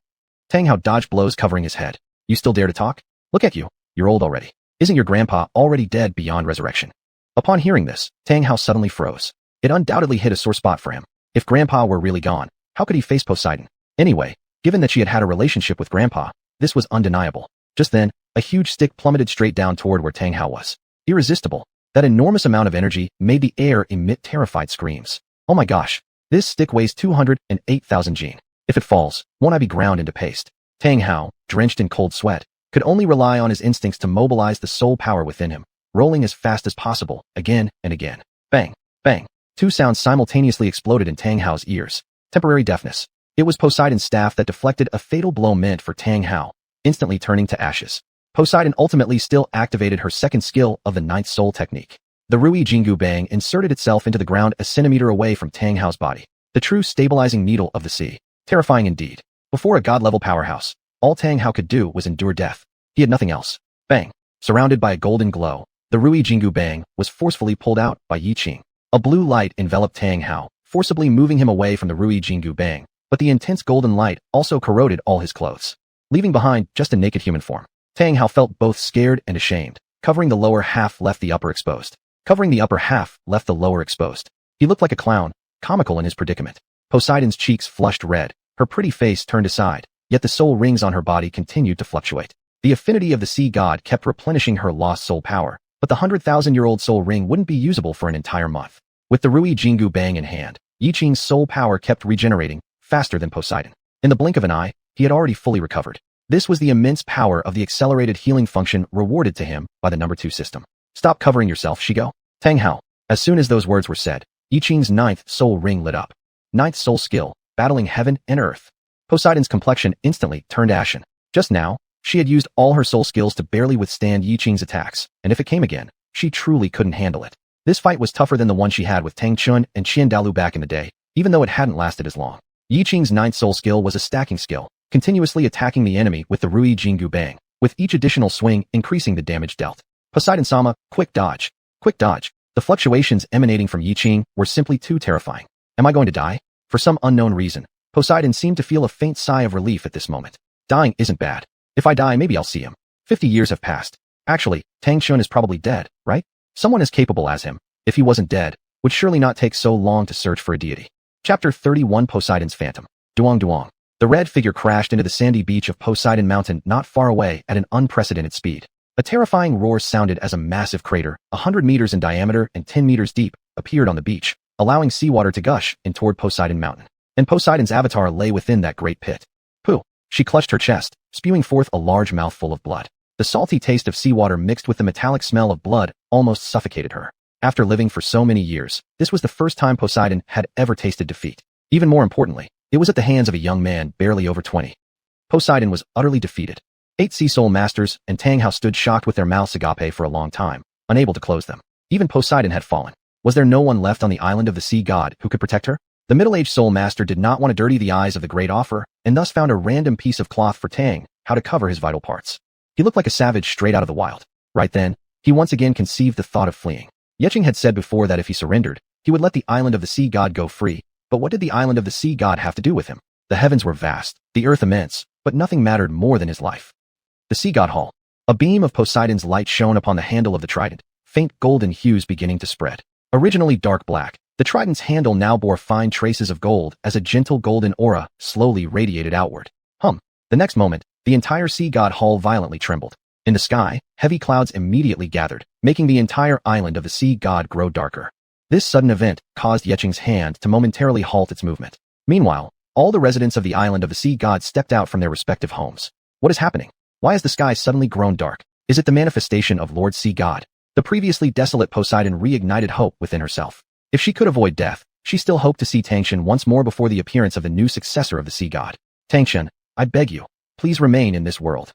Tang Hao dodged blows covering his head. You still dare to talk? Look at you. You're old already. Isn't your grandpa already dead beyond resurrection? Upon hearing this, Tang Hao suddenly froze. It undoubtedly hit a sore spot for him. If grandpa were really gone, how could he face Poseidon? Anyway, given that she had had a relationship with grandpa, this was undeniable. Just then, a huge stick plummeted straight down toward where Tang Hao was. Irresistible. That enormous amount of energy made the air emit terrified screams. Oh my gosh. This stick weighs 208,000 gene. If it falls, won't I be ground into paste? Tang Hao, drenched in cold sweat, could only rely on his instincts to mobilize the soul power within him, rolling as fast as possible, again and again. Bang, bang. 2 sounds simultaneously exploded in Tang Hao's ears. Temporary deafness. It was Poseidon's staff that deflected a fatal blow meant for Tang Hao, instantly turning to ashes. Poseidon ultimately still activated her second skill of the 9th soul technique. The Rui Jingu Bang inserted itself into the ground a centimeter away from Tang Hao's body. The true stabilizing needle of the sea. Terrifying indeed. Before a god-level powerhouse, all Tang Hao could do was endure death. He had nothing else. Bang. Surrounded by a golden glow, the Rui Jingu Bang was forcefully pulled out by Yiqing. A blue light enveloped Tang Hao, forcibly moving him away from the Rui Jingu Bang, but the intense golden light also corroded all his clothes, leaving behind just a naked human form. Tang Hao felt both scared and ashamed. Covering the lower half left the upper exposed. Covering the upper half left the lower exposed. He looked like a clown, comical in his predicament. Poseidon's cheeks flushed red, her pretty face turned aside, yet the soul rings on her body continued to fluctuate. The affinity of the sea god kept replenishing her lost soul power, but the 100,000-year-old soul ring wouldn't be usable for an entire month. With the Rui Jingu Bang in hand, Yiqing's soul power kept regenerating, faster than Poseidon. In the blink of an eye, he had already fully recovered. This was the immense power of the accelerated healing function rewarded to him by the number 2 system. Stop covering yourself, Shigo. Tang Hao. As soon as those words were said, Yiqing's 9th soul ring lit up. 9th soul skill, battling heaven and earth. Poseidon's complexion instantly turned ashen. Just now, she had used all her soul skills to barely withstand Yiqing's attacks, and if it came again, she truly couldn't handle it. This fight was tougher than the one she had with Tang Chun and Qian Dalu back in the day, even though it hadn't lasted as long. Yiqing's ninth soul skill was a stacking skill, continuously attacking the enemy with the Rui Jingu Bang, with each additional swing increasing the damage dealt. Poseidon-sama, quick dodge. Quick dodge. The fluctuations emanating from Yiqing were simply too terrifying. Am I going to die? For some unknown reason, Poseidon seemed to feel a faint sigh of relief at this moment. Dying isn't bad. If I die, maybe I'll see him. 50 years have passed. Actually, Tang Chun is probably dead, right? Someone as capable as him, if he wasn't dead, would surely not take so long to search for a deity. Chapter 31 Poseidon's Phantom. Duong Duong. The red figure crashed into the sandy beach of Poseidon Mountain not far away at an unprecedented speed. A terrifying roar sounded as a massive crater, 100 meters in diameter and 10 meters deep, appeared on the beach, allowing seawater to gush in toward Poseidon Mountain. And Poseidon's avatar lay within that great pit. Pooh! She clutched her chest, spewing forth a large mouthful of blood. The salty taste of seawater mixed with the metallic smell of blood almost suffocated her. After living for so many years, this was the first time Poseidon had ever tasted defeat. Even more importantly, it was at the hands of a young man barely over 20. Poseidon was utterly defeated. 8 Sea Soul Masters and Tang Hao stood shocked with their mouths agape for a long time, unable to close them. Even Poseidon had fallen. Was there no one left on the island of the sea god who could protect her? The middle-aged Soul Master did not want to dirty the eyes of the great offer, and thus found a random piece of cloth for Tang Hao to cover his vital parts. He looked like a savage straight out of the wild. Right then, he once again conceived the thought of fleeing. Yiqing had said before that if he surrendered, he would let the island of the sea god go free, but what did the island of the sea god have to do with him? The heavens were vast, the earth immense, but nothing mattered more than his life. The sea god hall. A beam of Poseidon's light shone upon the handle of the trident, faint golden hues beginning to spread. Originally dark black, the trident's handle now bore fine traces of gold as a gentle golden aura slowly radiated outward. The next moment, the entire sea god hall violently trembled. In the sky, heavy clouds immediately gathered, making the entire island of the sea god grow darker. This sudden event caused Yiqing's hand to momentarily halt its movement. Meanwhile, all the residents of the island of the sea god stepped out from their respective homes. What is happening? Why has the sky suddenly grown dark? Is it the manifestation of Lord Sea God? The previously desolate Poseidon reignited hope within herself. If she could avoid death, she still hoped to see Tangshan once more before the appearance of the new successor of the sea god. Tangshan, I beg you, please remain in this world.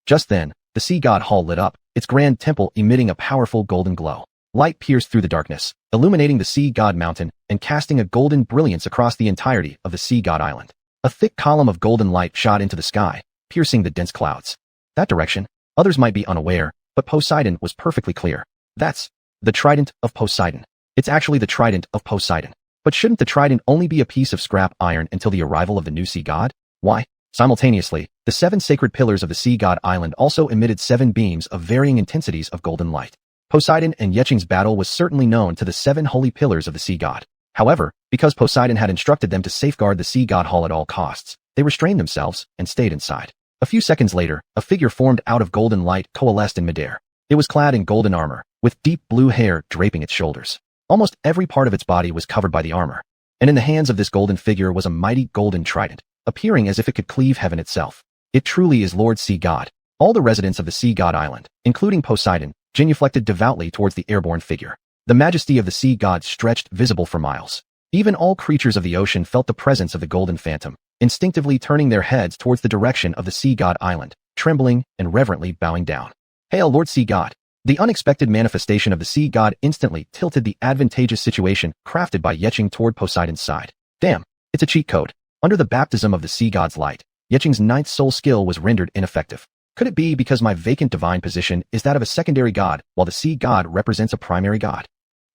Just then, the sea god hall lit up, its grand temple emitting a powerful golden glow. Light pierced through the darkness, illuminating the sea god mountain and casting a golden brilliance across the entirety of the sea god island. A thick column of golden light shot into the sky, piercing the dense clouds. That direction, others might be unaware, but Poseidon was perfectly clear. That's the trident of Poseidon. It's actually the trident of Poseidon. But shouldn't the trident only be a piece of scrap iron until the arrival of the new sea god? Why? Simultaneously, the 7 sacred pillars of the sea god island also emitted 7 beams of varying intensities of golden light. Poseidon and Yiqing's battle was certainly known to the 7 holy pillars of the sea god. However, because Poseidon had instructed them to safeguard the sea god hall at all costs, they restrained themselves and stayed inside. A few seconds later, a figure formed out of golden light coalesced in midair. It was clad in golden armor, with deep blue hair draping its shoulders. Almost every part of its body was covered by the armor. And in the hands of this golden figure was a mighty golden trident, appearing as if it could cleave heaven itself. It truly is Lord Sea God. All the residents of the Sea God Island, including Poseidon, genuflected devoutly towards the airborne figure. The majesty of the sea god stretched visible for miles. Even all creatures of the ocean felt the presence of the golden phantom, instinctively turning their heads towards the direction of the Sea God Island, trembling and reverently bowing down. Hail, Lord Sea God! The unexpected manifestation of the sea god instantly tilted the advantageous situation crafted by Yiqing toward Poseidon's side. Damn, it's a cheat code. Under the baptism of the sea god's light, Yiqing's 9th soul skill was rendered ineffective. Could it be because my vacant divine position is that of a secondary god, while the sea god represents a primary god?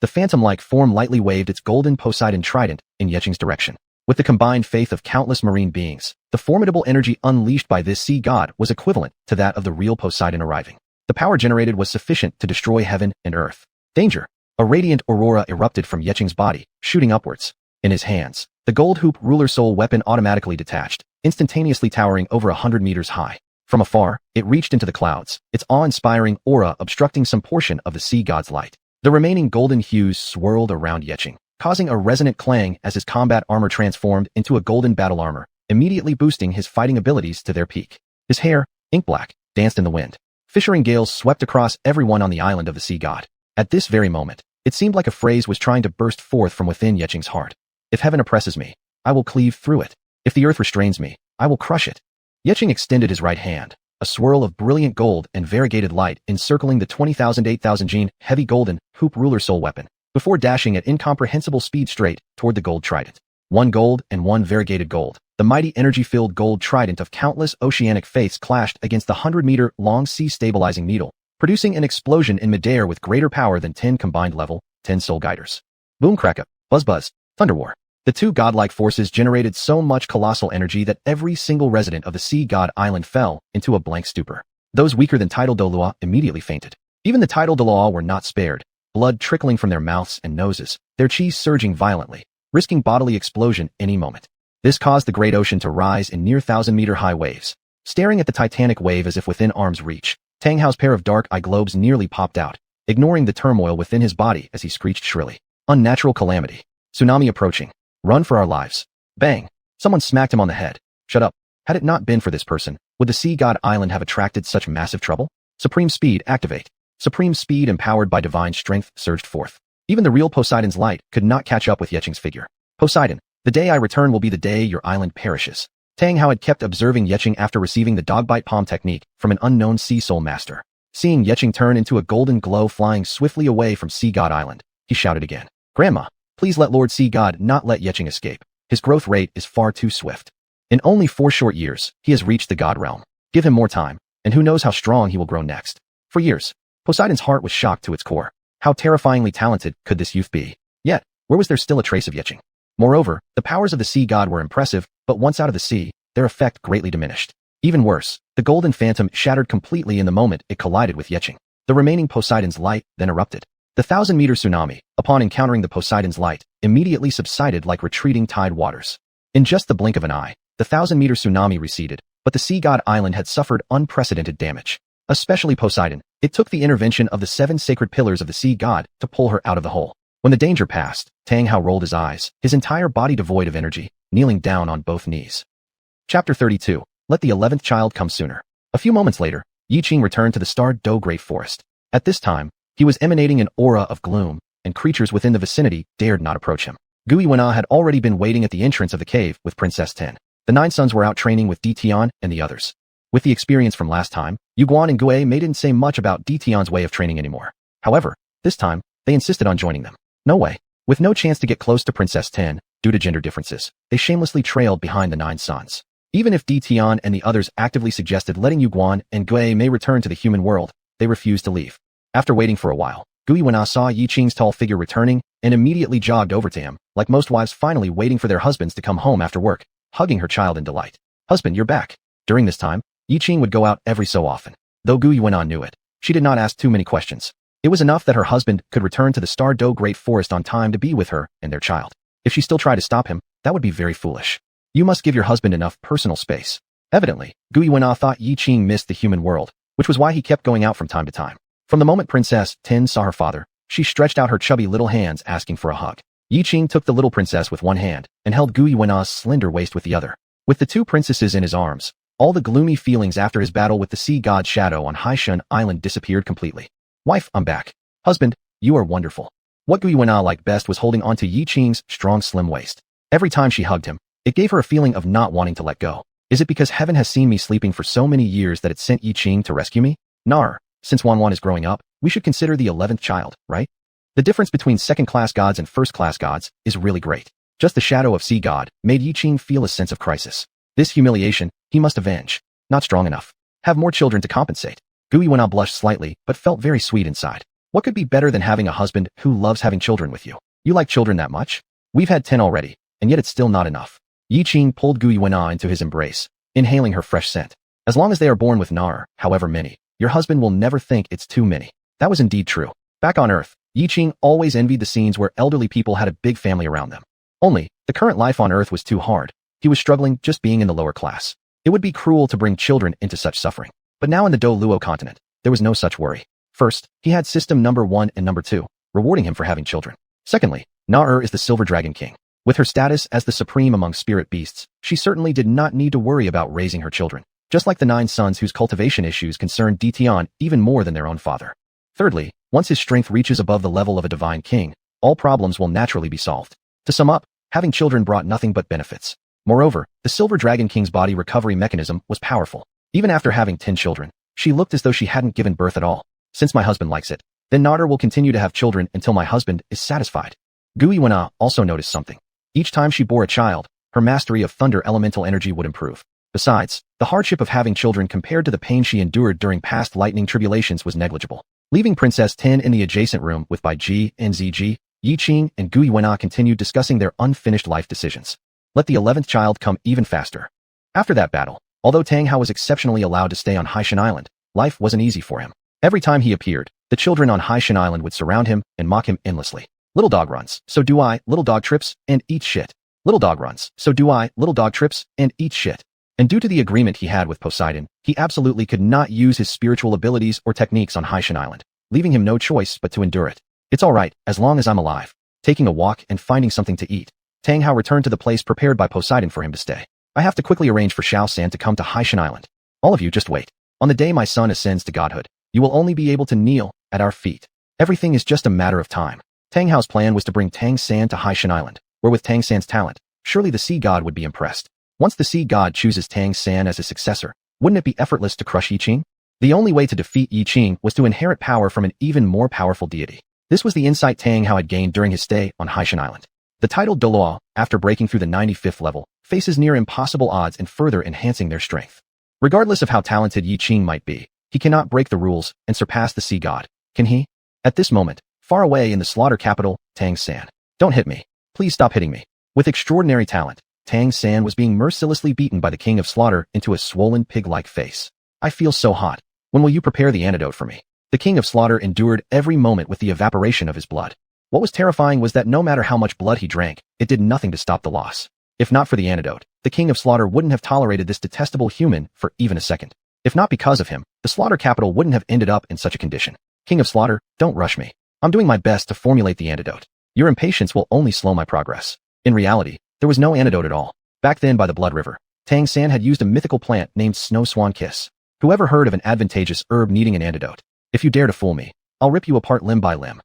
The phantom-like form lightly waved its golden Poseidon trident in Yiqing's direction. With the combined faith of countless marine beings, the formidable energy unleashed by this sea god was equivalent to that of the real Poseidon arriving. The power generated was sufficient to destroy heaven and earth. Danger! A radiant aurora erupted from Yiqing's body, shooting upwards. In his hands, the gold hoop ruler soul weapon automatically detached, instantaneously towering over 100 meters high. From afar, it reached into the clouds, its awe-inspiring aura obstructing some portion of the sea god's light. The remaining golden hues swirled around Yiqing, causing a resonant clang as his combat armor transformed into a golden battle armor, immediately boosting his fighting abilities to their peak. His hair, ink black, danced in the wind. Fishering gales swept across everyone on the island of the sea god. At this very moment, it seemed like a phrase was trying to burst forth from within Yiqing's heart. If heaven oppresses me, I will cleave through it. If the earth restrains me, I will crush it. Yiqing extended his right hand. A swirl of brilliant gold and variegated light encircling the 20,000 gene heavy golden hoop ruler soul weapon, before dashing at incomprehensible speed straight toward the gold trident. One gold and one variegated gold. The mighty energy-filled gold trident of countless oceanic faiths clashed against the 100-meter-long sea-stabilizing needle, producing an explosion in midair with greater power than 10 combined level 10 soul guiders. Boom cracka, buzz buzz, thunder war. The two godlike forces generated so much colossal energy that every single resident of the sea god island fell into a blank stupor. Those weaker than tidal Douluo immediately fainted. Even the tidal Douluo were not spared, blood trickling from their mouths and noses, their chi surging violently, risking bodily explosion any moment. This caused the great ocean to rise in near 1,000-meter-high waves. Staring at the titanic wave as if within arm's reach, Tang Hao's pair of dark eye globes nearly popped out, ignoring the turmoil within his body as he screeched shrilly. Unnatural calamity. Tsunami approaching. Run for our lives. Bang. Someone smacked him on the head. Shut up. Had it not been for this person, would the sea god island have attracted such massive trouble? Supreme speed activate. Supreme speed empowered by divine strength surged forth. Even the real Poseidon's light could not catch up with Yiqing's figure. Poseidon, the day I return will be the day your island perishes. Tang Hao had kept observing Yiqing after receiving the dogbite palm technique from an unknown sea soul master. Seeing Yiqing turn into a golden glow flying swiftly away from Sea God Island, he shouted again. Grandma, please let Lord Sea God not let Yiqing escape. His growth rate is far too swift. In only 4 short years, he has reached the God realm. Give him more time, and who knows how strong he will grow next. For years, Poseidon's heart was shocked to its core. How terrifyingly talented could this youth be? Yet, where was there still a trace of Yiqing? Moreover, the powers of the sea god were impressive, but once out of the sea, their effect greatly diminished. Even worse, the golden phantom shattered completely in the moment it collided with Yiqing. The remaining Poseidon's light then erupted. The 1,000-meter tsunami, upon encountering the Poseidon's light, immediately subsided like retreating tide waters. In just the blink of an eye, the 1,000-meter tsunami receded, but the sea god island had suffered unprecedented damage. Especially Poseidon, it took the intervention of the 7 sacred pillars of the sea god to pull her out of the hole. When the danger passed, Tang Hao rolled his eyes, his entire body devoid of energy, kneeling down on both knees. Chapter 32. Let the 11th child come sooner. A few moments later, Yiqing returned to the Star Do Great Forest. At this time, he was emanating an aura of gloom, and creatures within the vicinity dared not approach him. Xuanhuan had already been waiting at the entrance of the cave with Princess Ten. The 9 sons were out training with Ditian and the others. With the experience from last time, Yuguan and Gue Mei didn't say much about Ditian's way of training anymore. However, this time, they insisted on joining them. No way. With no chance to get close to Princess Ten, due to gender differences, they shamelessly trailed behind the 9 sons. Even if Ditian and the others actively suggested letting Yuguan and Gue Mei return to the human world, they refused to leave. After waiting for a while, Xuanhuan saw Yiqing's tall figure returning and immediately jogged over to him, like most wives finally waiting for their husbands to come home after work, hugging her child in delight. Husband, you're back. During this time, Yiqing would go out every so often. Though Xuanhuan knew it, she did not ask too many questions. It was enough that her husband could return to the Star Do Great Forest on time to be with her and their child. If she still tried to stop him, that would be very foolish. You must give your husband enough personal space. Evidently, Xuanhuan thought Yiqing missed the human world, which was why he kept going out from time to time. From the moment Princess Ten saw her father, she stretched out her chubby little hands asking for a hug. Yiqing took the little princess with one hand and held Xuanhuan's slender waist with the other. With the 2 princesses in his arms, all the gloomy feelings after his battle with the sea god Shadow on Haishan Island disappeared completely. Wife, I'm back. Husband, you are wonderful. What Xuanhuan liked best was holding onto Yiqing's strong slim waist. Every time she hugged him, it gave her a feeling of not wanting to let go. Is it because heaven has seen me sleeping for so many years that it sent Yiqing to rescue me? Nar, since Xuanhuan is growing up, we should consider the 11th child, right? The difference between second-class gods and first-class gods is really great. Just the shadow of sea god made Yiqing feel a sense of crisis. This humiliation, he must avenge. Not strong enough. Have more children to compensate. Xuanhuan blushed slightly, but felt very sweet inside. What could be better than having a husband who loves having children with you? You like children that much? We've had 10 already, and yet it's still not enough. Yiqing pulled Xuanhuan into his embrace, inhaling her fresh scent. As long as they are born with Nar, however many, your husband will never think it's too many. That was indeed true. Back on Earth, Yiqing always envied the scenes where elderly people had a big family around them. Only, the current life on Earth was too hard. He was struggling just being in the lower class. It would be cruel to bring children into such suffering. But now in the Douluo continent, there was no such worry. First, he had system number 1 and number 2, rewarding him for having children. Secondly, Na-Er is the Silver Dragon King. With her status as the supreme among spirit beasts, she certainly did not need to worry about raising her children, just like the 9 sons whose cultivation issues concerned Ditian even more than their own father. Thirdly, once his strength reaches above the level of a divine king, all problems will naturally be solved. To sum up, having children brought nothing but benefits. Moreover, the Silver Dragon King's body recovery mechanism was powerful. Even after having 10 children, she looked as though she hadn't given birth at all. Since my husband likes it, then Nader will continue to have children until my husband is satisfied. Xuanhuan also noticed something. Each time she bore a child, her mastery of thunder elemental energy would improve. Besides, the hardship of having children compared to the pain she endured during past lightning tribulations was negligible. Leaving Princess Tin in the adjacent room with Bai Ji and Ziji, Yiqing and Xuanhuan continued discussing their unfinished life decisions. Let the 11th child come even faster. After that battle, although Tangan was exceptionally allowed to stay on Haishan Island, life wasn't easy for him. Every time he appeared, the children on Haishan Island would surround him and mock him endlessly. Little dog runs, so do I, little dog trips, and eats shit. Little dog runs, so do I, little dog trips, and eats shit. And due to the agreement he had with Poseidon, he absolutely could not use his spiritual abilities or techniques on Haishan Island, leaving him no choice but to endure it. It's alright, as long as I'm alive. Taking a walk and finding something to eat. Tangan returned to the place prepared by Poseidon for him to stay. I have to quickly arrange for Xiao San to come to Haishan Island. All of you just wait. On the day my son ascends to godhood, you will only be able to kneel at our feet. Everything is just a matter of time. Tangan's plan was to bring Tang San to Haishan Island, where with Tang San's talent, surely the sea god would be impressed. Once the sea god chooses Tang San as his successor, wouldn't it be effortless to crush Yiqing? The only way to defeat Yiqing was to inherit power from an even more powerful deity. This was the insight Tangan had gained during his stay on Haishan Island. The titled Douluo, after breaking through the 95th level, faces near impossible odds and further enhancing their strength. Regardless of how talented Yiqing might be, he cannot break the rules and surpass the sea god, can he? At this moment, far away in the slaughter capital, Tang San. Don't hit me. Please stop hitting me. With extraordinary talent, Tang San was being mercilessly beaten by the King of Slaughter into a swollen pig-like face. I feel so hot. When will you prepare the antidote for me? The King of Slaughter endured every moment with the evaporation of his blood. What was terrifying was that no matter how much blood he drank, it did nothing to stop the loss. If not for the antidote, the King of Slaughter wouldn't have tolerated this detestable human for even a second. If not because of him, the slaughter capital wouldn't have ended up in such a condition. King of Slaughter, don't rush me. I'm doing my best to formulate the antidote. Your impatience will only slow my progress. In reality, there was no antidote at all. Back then by the Blood River, Tang San had used a mythical plant named Snow Swan Kiss. Whoever heard of an advantageous herb needing an antidote? If you dare to fool me, I'll rip you apart limb by limb.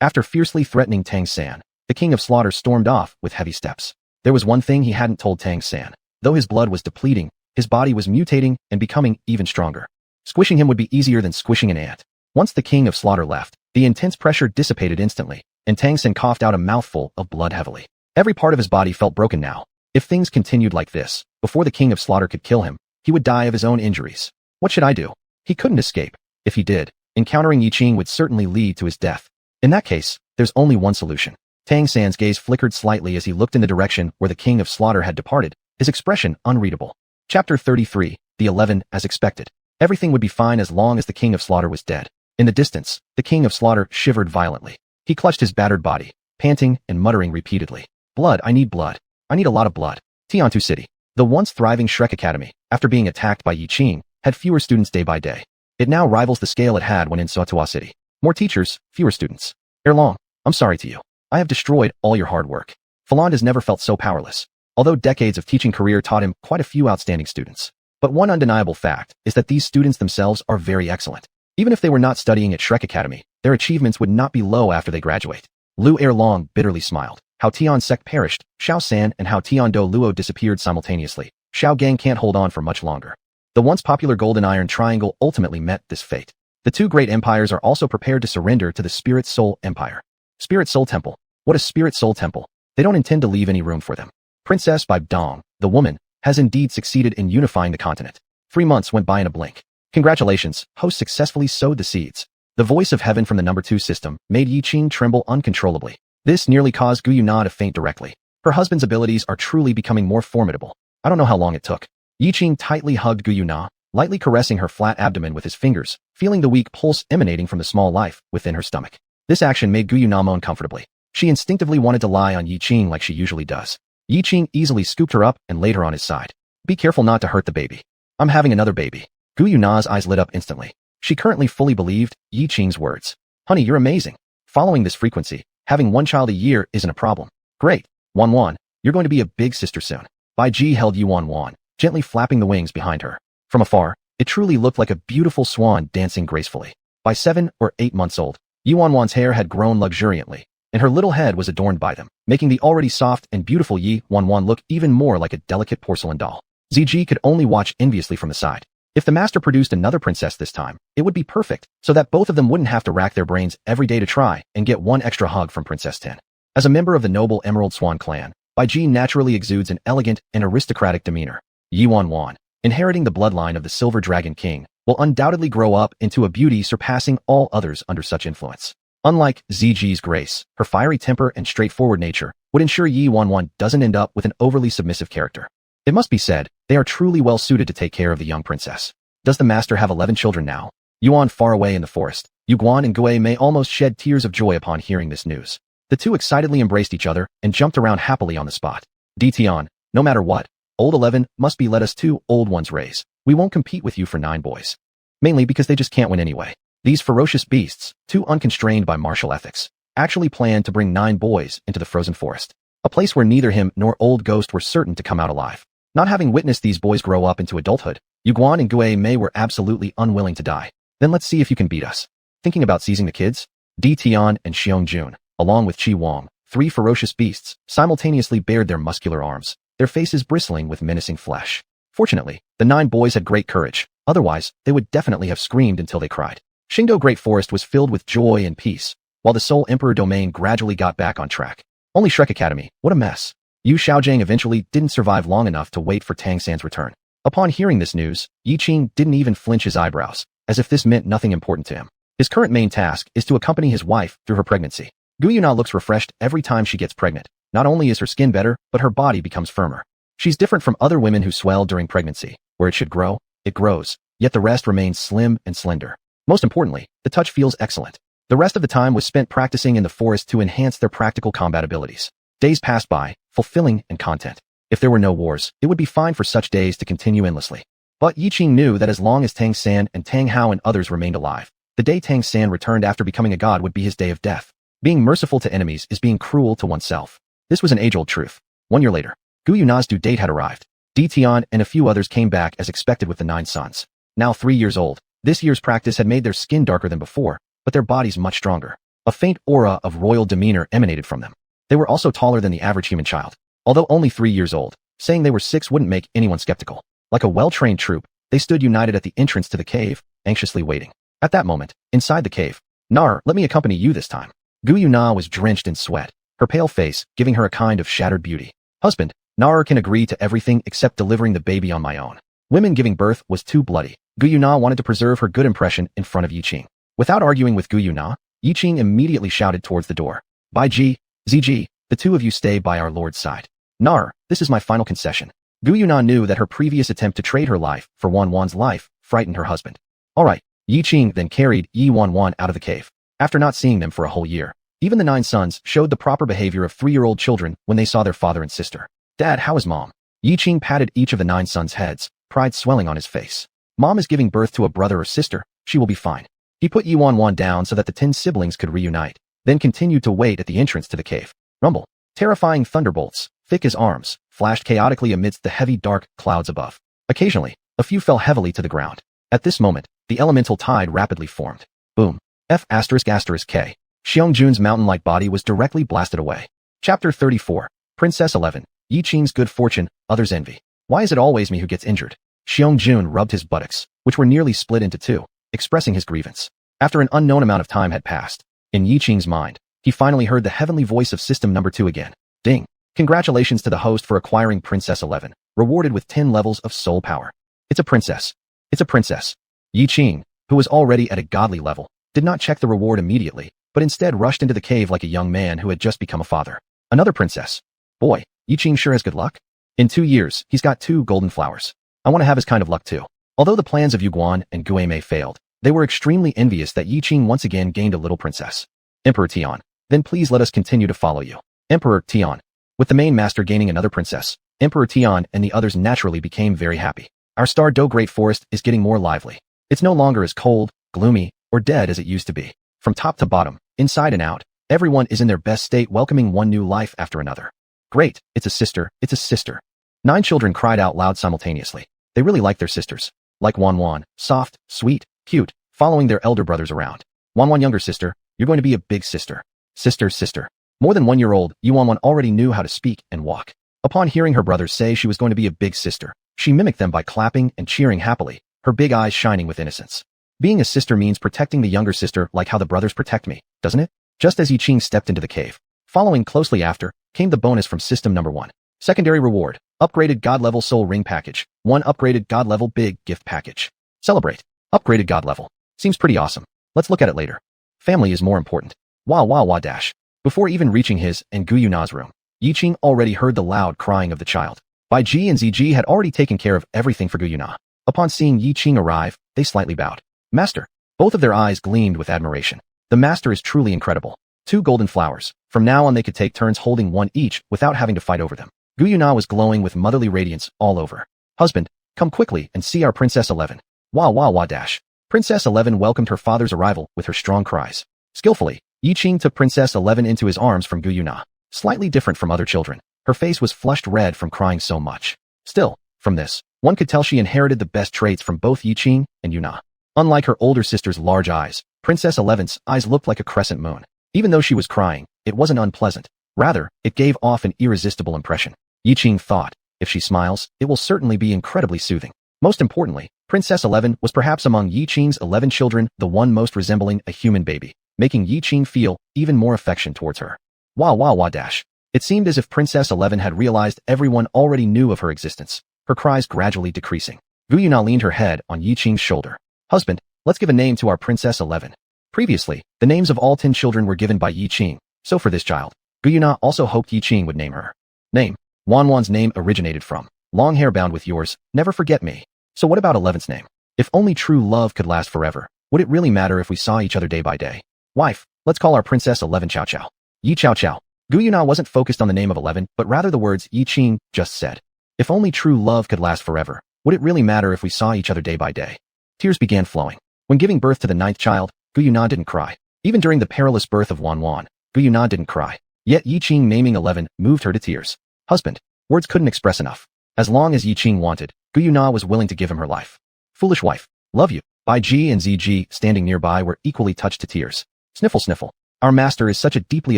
After fiercely threatening Tang San, the King of Slaughter stormed off with heavy steps. There was one thing he hadn't told Tang San. Though his blood was depleting, his body was mutating and becoming even stronger. Squishing him would be easier than squishing an ant. Once the King of Slaughter left, the intense pressure dissipated instantly, and Tang San coughed out a mouthful of blood heavily. Every part of his body felt broken now. If things continued like this, before the King of Slaughter could kill him, he would die of his own injuries. What should I do? He couldn't escape. If he did, encountering Yiqing would certainly lead to his death. In that case, there's only one solution. Tang San's gaze flickered slightly as he looked in the direction where the King of Slaughter had departed, his expression unreadable. Chapter 33, the 11, as expected. Everything would be fine as long as the King of Slaughter was dead. In the distance, the King of Slaughter shivered violently. He clutched his battered body, panting and muttering repeatedly. Blood, I need blood. I need a lot of blood. Tiantu City. The once thriving Shrek Academy, after being attacked by Yiqing, had fewer students day by day. It now rivals the scale it had when in Xuanhuan City. More teachers, fewer students. Erlong, I'm sorry to you. I have destroyed all your hard work. Falon has never felt so powerless, although decades of teaching career taught him quite a few outstanding students. But one undeniable fact is that these students themselves are very excellent. Even if they were not studying at Shrek Academy, their achievements would not be low after they graduate. Lu Erlong bitterly smiled. How Tian Sek perished, Xiao San and how Tian Douluo disappeared simultaneously. Xiao Gang can't hold on for much longer. The once popular Golden Iron Triangle ultimately met this fate. The two great empires are also prepared to surrender to the Spirit Soul Empire. Spirit Soul Temple. What a Spirit Soul Temple. They don't intend to leave any room for them. Princess Bai Dong, the woman, has indeed succeeded in unifying the continent. 3 months went by in a blink. Congratulations, host successfully sowed the seeds. The voice of heaven from the number 2 system made Yiqing tremble uncontrollably. This nearly caused Xuanhuan to faint directly. Her husband's abilities are truly becoming more formidable. I don't know how long it took. Yiqing tightly hugged Xuanhuan, lightly caressing her flat abdomen with his fingers, feeling the weak pulse emanating from the small life within her stomach. This action made Xuanhuan moan comfortably. She instinctively wanted to lie on Yiqing like she usually does. Yiqing easily scooped her up and laid her on his side. Be careful not to hurt the baby. I'm having another baby. Xuanhuan's eyes lit up instantly. She currently fully believed Yiqing's words. Honey, you're amazing. Following this frequency, having 1 child a year isn't a problem. Great. Xuanhuan, you're going to be a big sister soon. Bai Ji held Xuanhuan, gently flapping the wings behind her. From afar, it truly looked like a beautiful swan dancing gracefully. By 7 or 8 months old, Xuanhuan's hair had grown luxuriantly, and her little head was adorned by them, making the already soft and beautiful Xuanhuan look even more like a delicate porcelain doll. Ziji could only watch enviously from the side. If the master produced another princess this time, it would be perfect, so that both of them wouldn't have to rack their brains every day to try and get one extra hug from Princess Tin. As a member of the noble Emerald Swan clan, Bai Ji naturally exudes an elegant and aristocratic demeanor. Xuanhuan, inheriting the bloodline of the Silver Dragon King, will undoubtedly grow up into a beauty surpassing all others under such influence. Unlike Ziji's grace, her fiery temper and straightforward nature would ensure Xuanhuan doesn't end up with an overly submissive character. It must be said, they are truly well suited to take care of the young princess. Does the master have 11 children now? Yuan far away in the forest, Yuguan and Gui Mei almost shed tears of joy upon hearing this news. The two excitedly embraced each other and jumped around happily on the spot. Tian, no matter what, old 11 must be let us 2 old ones raise. We won't compete with you for 9 boys. Mainly because they just can't win anyway. These ferocious beasts, too unconstrained by martial ethics, actually planned to bring 9 boys into the frozen forest. A place where neither him nor old Ghost were certain to come out alive. Not having witnessed these boys grow up into adulthood, Yuguan and Gui Mei were absolutely unwilling to die. Then let's see if you can beat us. Thinking about seizing the kids? Tian and Xiong-jun, along with Qi Wang, 3 ferocious beasts, simultaneously bared their muscular arms, their faces bristling with menacing flesh. Fortunately, the 9 boys had great courage, otherwise they would definitely have screamed until they cried. Xingdou Great Forest was filled with joy and peace, while the Soul Emperor domain gradually got back on track. Only Shrek Academy, what a mess. Yu Xiaojiang eventually didn't survive long enough to wait for Tang San's return. Upon hearing this news, Yiqing didn't even flinch his eyebrows, as if this meant nothing important to him. His current main task is to accompany his wife through her pregnancy. Gu Yuna looks refreshed every time she gets pregnant. Not only is her skin better, but her body becomes firmer. She's different from other women who swell during pregnancy. Where it should grow, it grows, yet the rest remains slim and slender. Most importantly, the touch feels excellent. The rest of the time was spent practicing in the forest to enhance their practical combat abilities. Days passed by, fulfilling and content. If there were no wars, it would be fine for such days to continue endlessly. But Yiqing knew that as long as Tang San and Tang Hao and others remained alive, the day Tang San returned after becoming a god would be his day of death. Being merciful to enemies is being cruel to oneself. This was an age-old truth. 1 year later, Gu Yuna's due date had arrived. Tian and a few others came back as expected with the 9 sons. Now 3 years old, this year's practice had made their skin darker than before, but their bodies much stronger. A faint aura of royal demeanor emanated from them. They were also taller than the average human child. Although only 3 years old, saying they were 6 wouldn't make anyone skeptical. Like a well-trained troop, they stood united at the entrance to the cave, anxiously waiting. At that moment, inside the cave, Nar, let me accompany you this time. Gu Yuna was drenched in sweat, her pale face giving her a kind of shattered beauty. Husband, Nar can agree to everything except delivering the baby on my own. Women giving birth was too bloody. Gu Yuna wanted to preserve her good impression in front of Yiqing. Without arguing with Gu Yuna, Yiqing immediately shouted towards the door. Bai Ji, Ziji, the 2 of you stay by our lord's side. Nar, this is my final concession. Gu Yuna knew that her previous attempt to trade her life for Wanwan's life frightened her husband. Alright, Yiqing then carried Xuanhuan out of the cave. After not seeing them for a whole year, even the 9 sons showed the proper behavior of 3-year-old children when they saw their father and sister. Dad, how is Mom? Yiqing patted each of the 9 sons' heads, pride swelling on his face. Mom is giving birth to a brother or sister, she will be fine. He put Xuanhuan down so that the 10 siblings could reunite, then continued to wait at the entrance to the cave. Rumble. Terrifying thunderbolts, thick as arms, flashed chaotically amidst the heavy dark clouds above. Occasionally, a few fell heavily to the ground. At this moment, the elemental tide rapidly formed. Boom. F***K. Xiong-jun's mountain-like body was directly blasted away. Chapter 34. Princess 11. Yiqing's good fortune, others envy. Why is it always me who gets injured? Xiong-jun rubbed his buttocks, which were nearly split into 2, expressing his grievance. After an unknown amount of time had passed, in Yiqing's mind, he finally heard the heavenly voice of System Number 2 again. Ding. Congratulations to the host for acquiring Princess 11, rewarded with 10 levels of soul power. It's a princess. It's a princess. Yiqing, who was already at a godly level, did not check the reward immediately, but instead rushed into the cave like a young man who had just become a father. Another princess. Boy, Yiqing sure has good luck. In 2 years, he's got 2 golden flowers. I want to have his kind of luck too. Although the plans of Yuguan and Gui Mei failed, they were extremely envious that Yiqing once again gained a little princess. Emperor Tian, then please let us continue to follow you. Emperor Tian. With the main master gaining another princess, Emperor Tian and the others naturally became very happy. Our Douluo Great Forest is getting more lively. It's no longer as cold, gloomy, or dead as it used to be. From top to bottom, inside and out, everyone is in their best state welcoming one new life after another. Great, it's a sister, it's a sister. 9 children cried out loud simultaneously. They really like their sisters. Like Xuanhuan, soft, sweet, cute, following their elder brothers around. Xuanhuan younger sister, you're going to be a big sister. Sister, sister. More than 1 year old, xuanhuan already knew how to speak and walk. Upon hearing her brothers say she was going to be a big sister, she mimicked them by clapping and cheering happily, her big eyes shining with innocence. Being a sister means protecting the younger sister like how the brothers protect me, doesn't it? Just as Yiqing stepped into the cave. Following closely after, came the bonus from system number 1. Secondary reward, upgraded God level soul ring package, 1 upgraded God level big gift package. Celebrate. Upgraded God level. Seems pretty awesome. Let's look at it later. Family is more important. Wah wah wah dash. Before even reaching his and Gu Yuna's room, Yiqing already heard the loud crying of the child. Bai Ji and Ziji had already taken care of everything for Gu Yuna. Upon seeing Yiqing arrive, they slightly bowed. Master. Both of their eyes gleamed with admiration. The master is truly incredible. 2 golden flowers. From now on they could take turns holding one each without having to fight over them. Gu Yuna was glowing with motherly radiance all over. Husband, come quickly and see our Princess 11. Wah wah wah dash. Princess 11 welcomed her father's arrival with her strong cries. Skillfully, Yiqing took Princess 11 into his arms from Gu Yuna. Slightly different from other children, her face was flushed red from crying so much. Still, from this, one could tell she inherited the best traits from both Yiqing and Yuna. Unlike her older sister's large eyes, Princess 11's eyes looked like a crescent moon. Even though she was crying, it wasn't unpleasant. Rather, it gave off an irresistible impression. Yiqing thought, if she smiles, it will certainly be incredibly soothing. Most importantly, Princess 11 was perhaps among Yiqing's 11 children the one most resembling a human baby, making Yiqing feel even more affection towards her. Wah wah wah dash. It seemed as if Princess 11 had realized everyone already knew of her existence, her cries gradually decreasing. Gu Yuna leaned her head on Yiqing's shoulder. Husband, let's give a name to our Princess 11. Previously, the names of all 10 children were given by Yiqing, so for this child, Gu Yuna also hoped Yiqing would name her. Name. Xuanhuan's name originated from long hair bound with yours, never forget me. So what about 11's name? If only true love could last forever, would it really matter if we saw each other day by day? Wife, let's call our Princess 11 Chow Chow. Yi Chow Chow. Gu Yuna wasn't focused on the name of 11, but rather the words Yiqing just said. If only true love could last forever, would it really matter if we saw each other day by day? Tears began flowing. When giving birth to the 9th child, Gu Yuna didn't cry. Even during the perilous birth of Xuanhuan, Gu Yuna didn't cry. Yet Yiqing naming 11 moved her to tears. Husband. Words couldn't express enough. As long as Yiqing wanted, Gu Yuna was willing to give him her life. Foolish wife. Love you. Bai Ji and Ziji, standing nearby, were equally touched to tears. Sniffle sniffle. Our master is such a deeply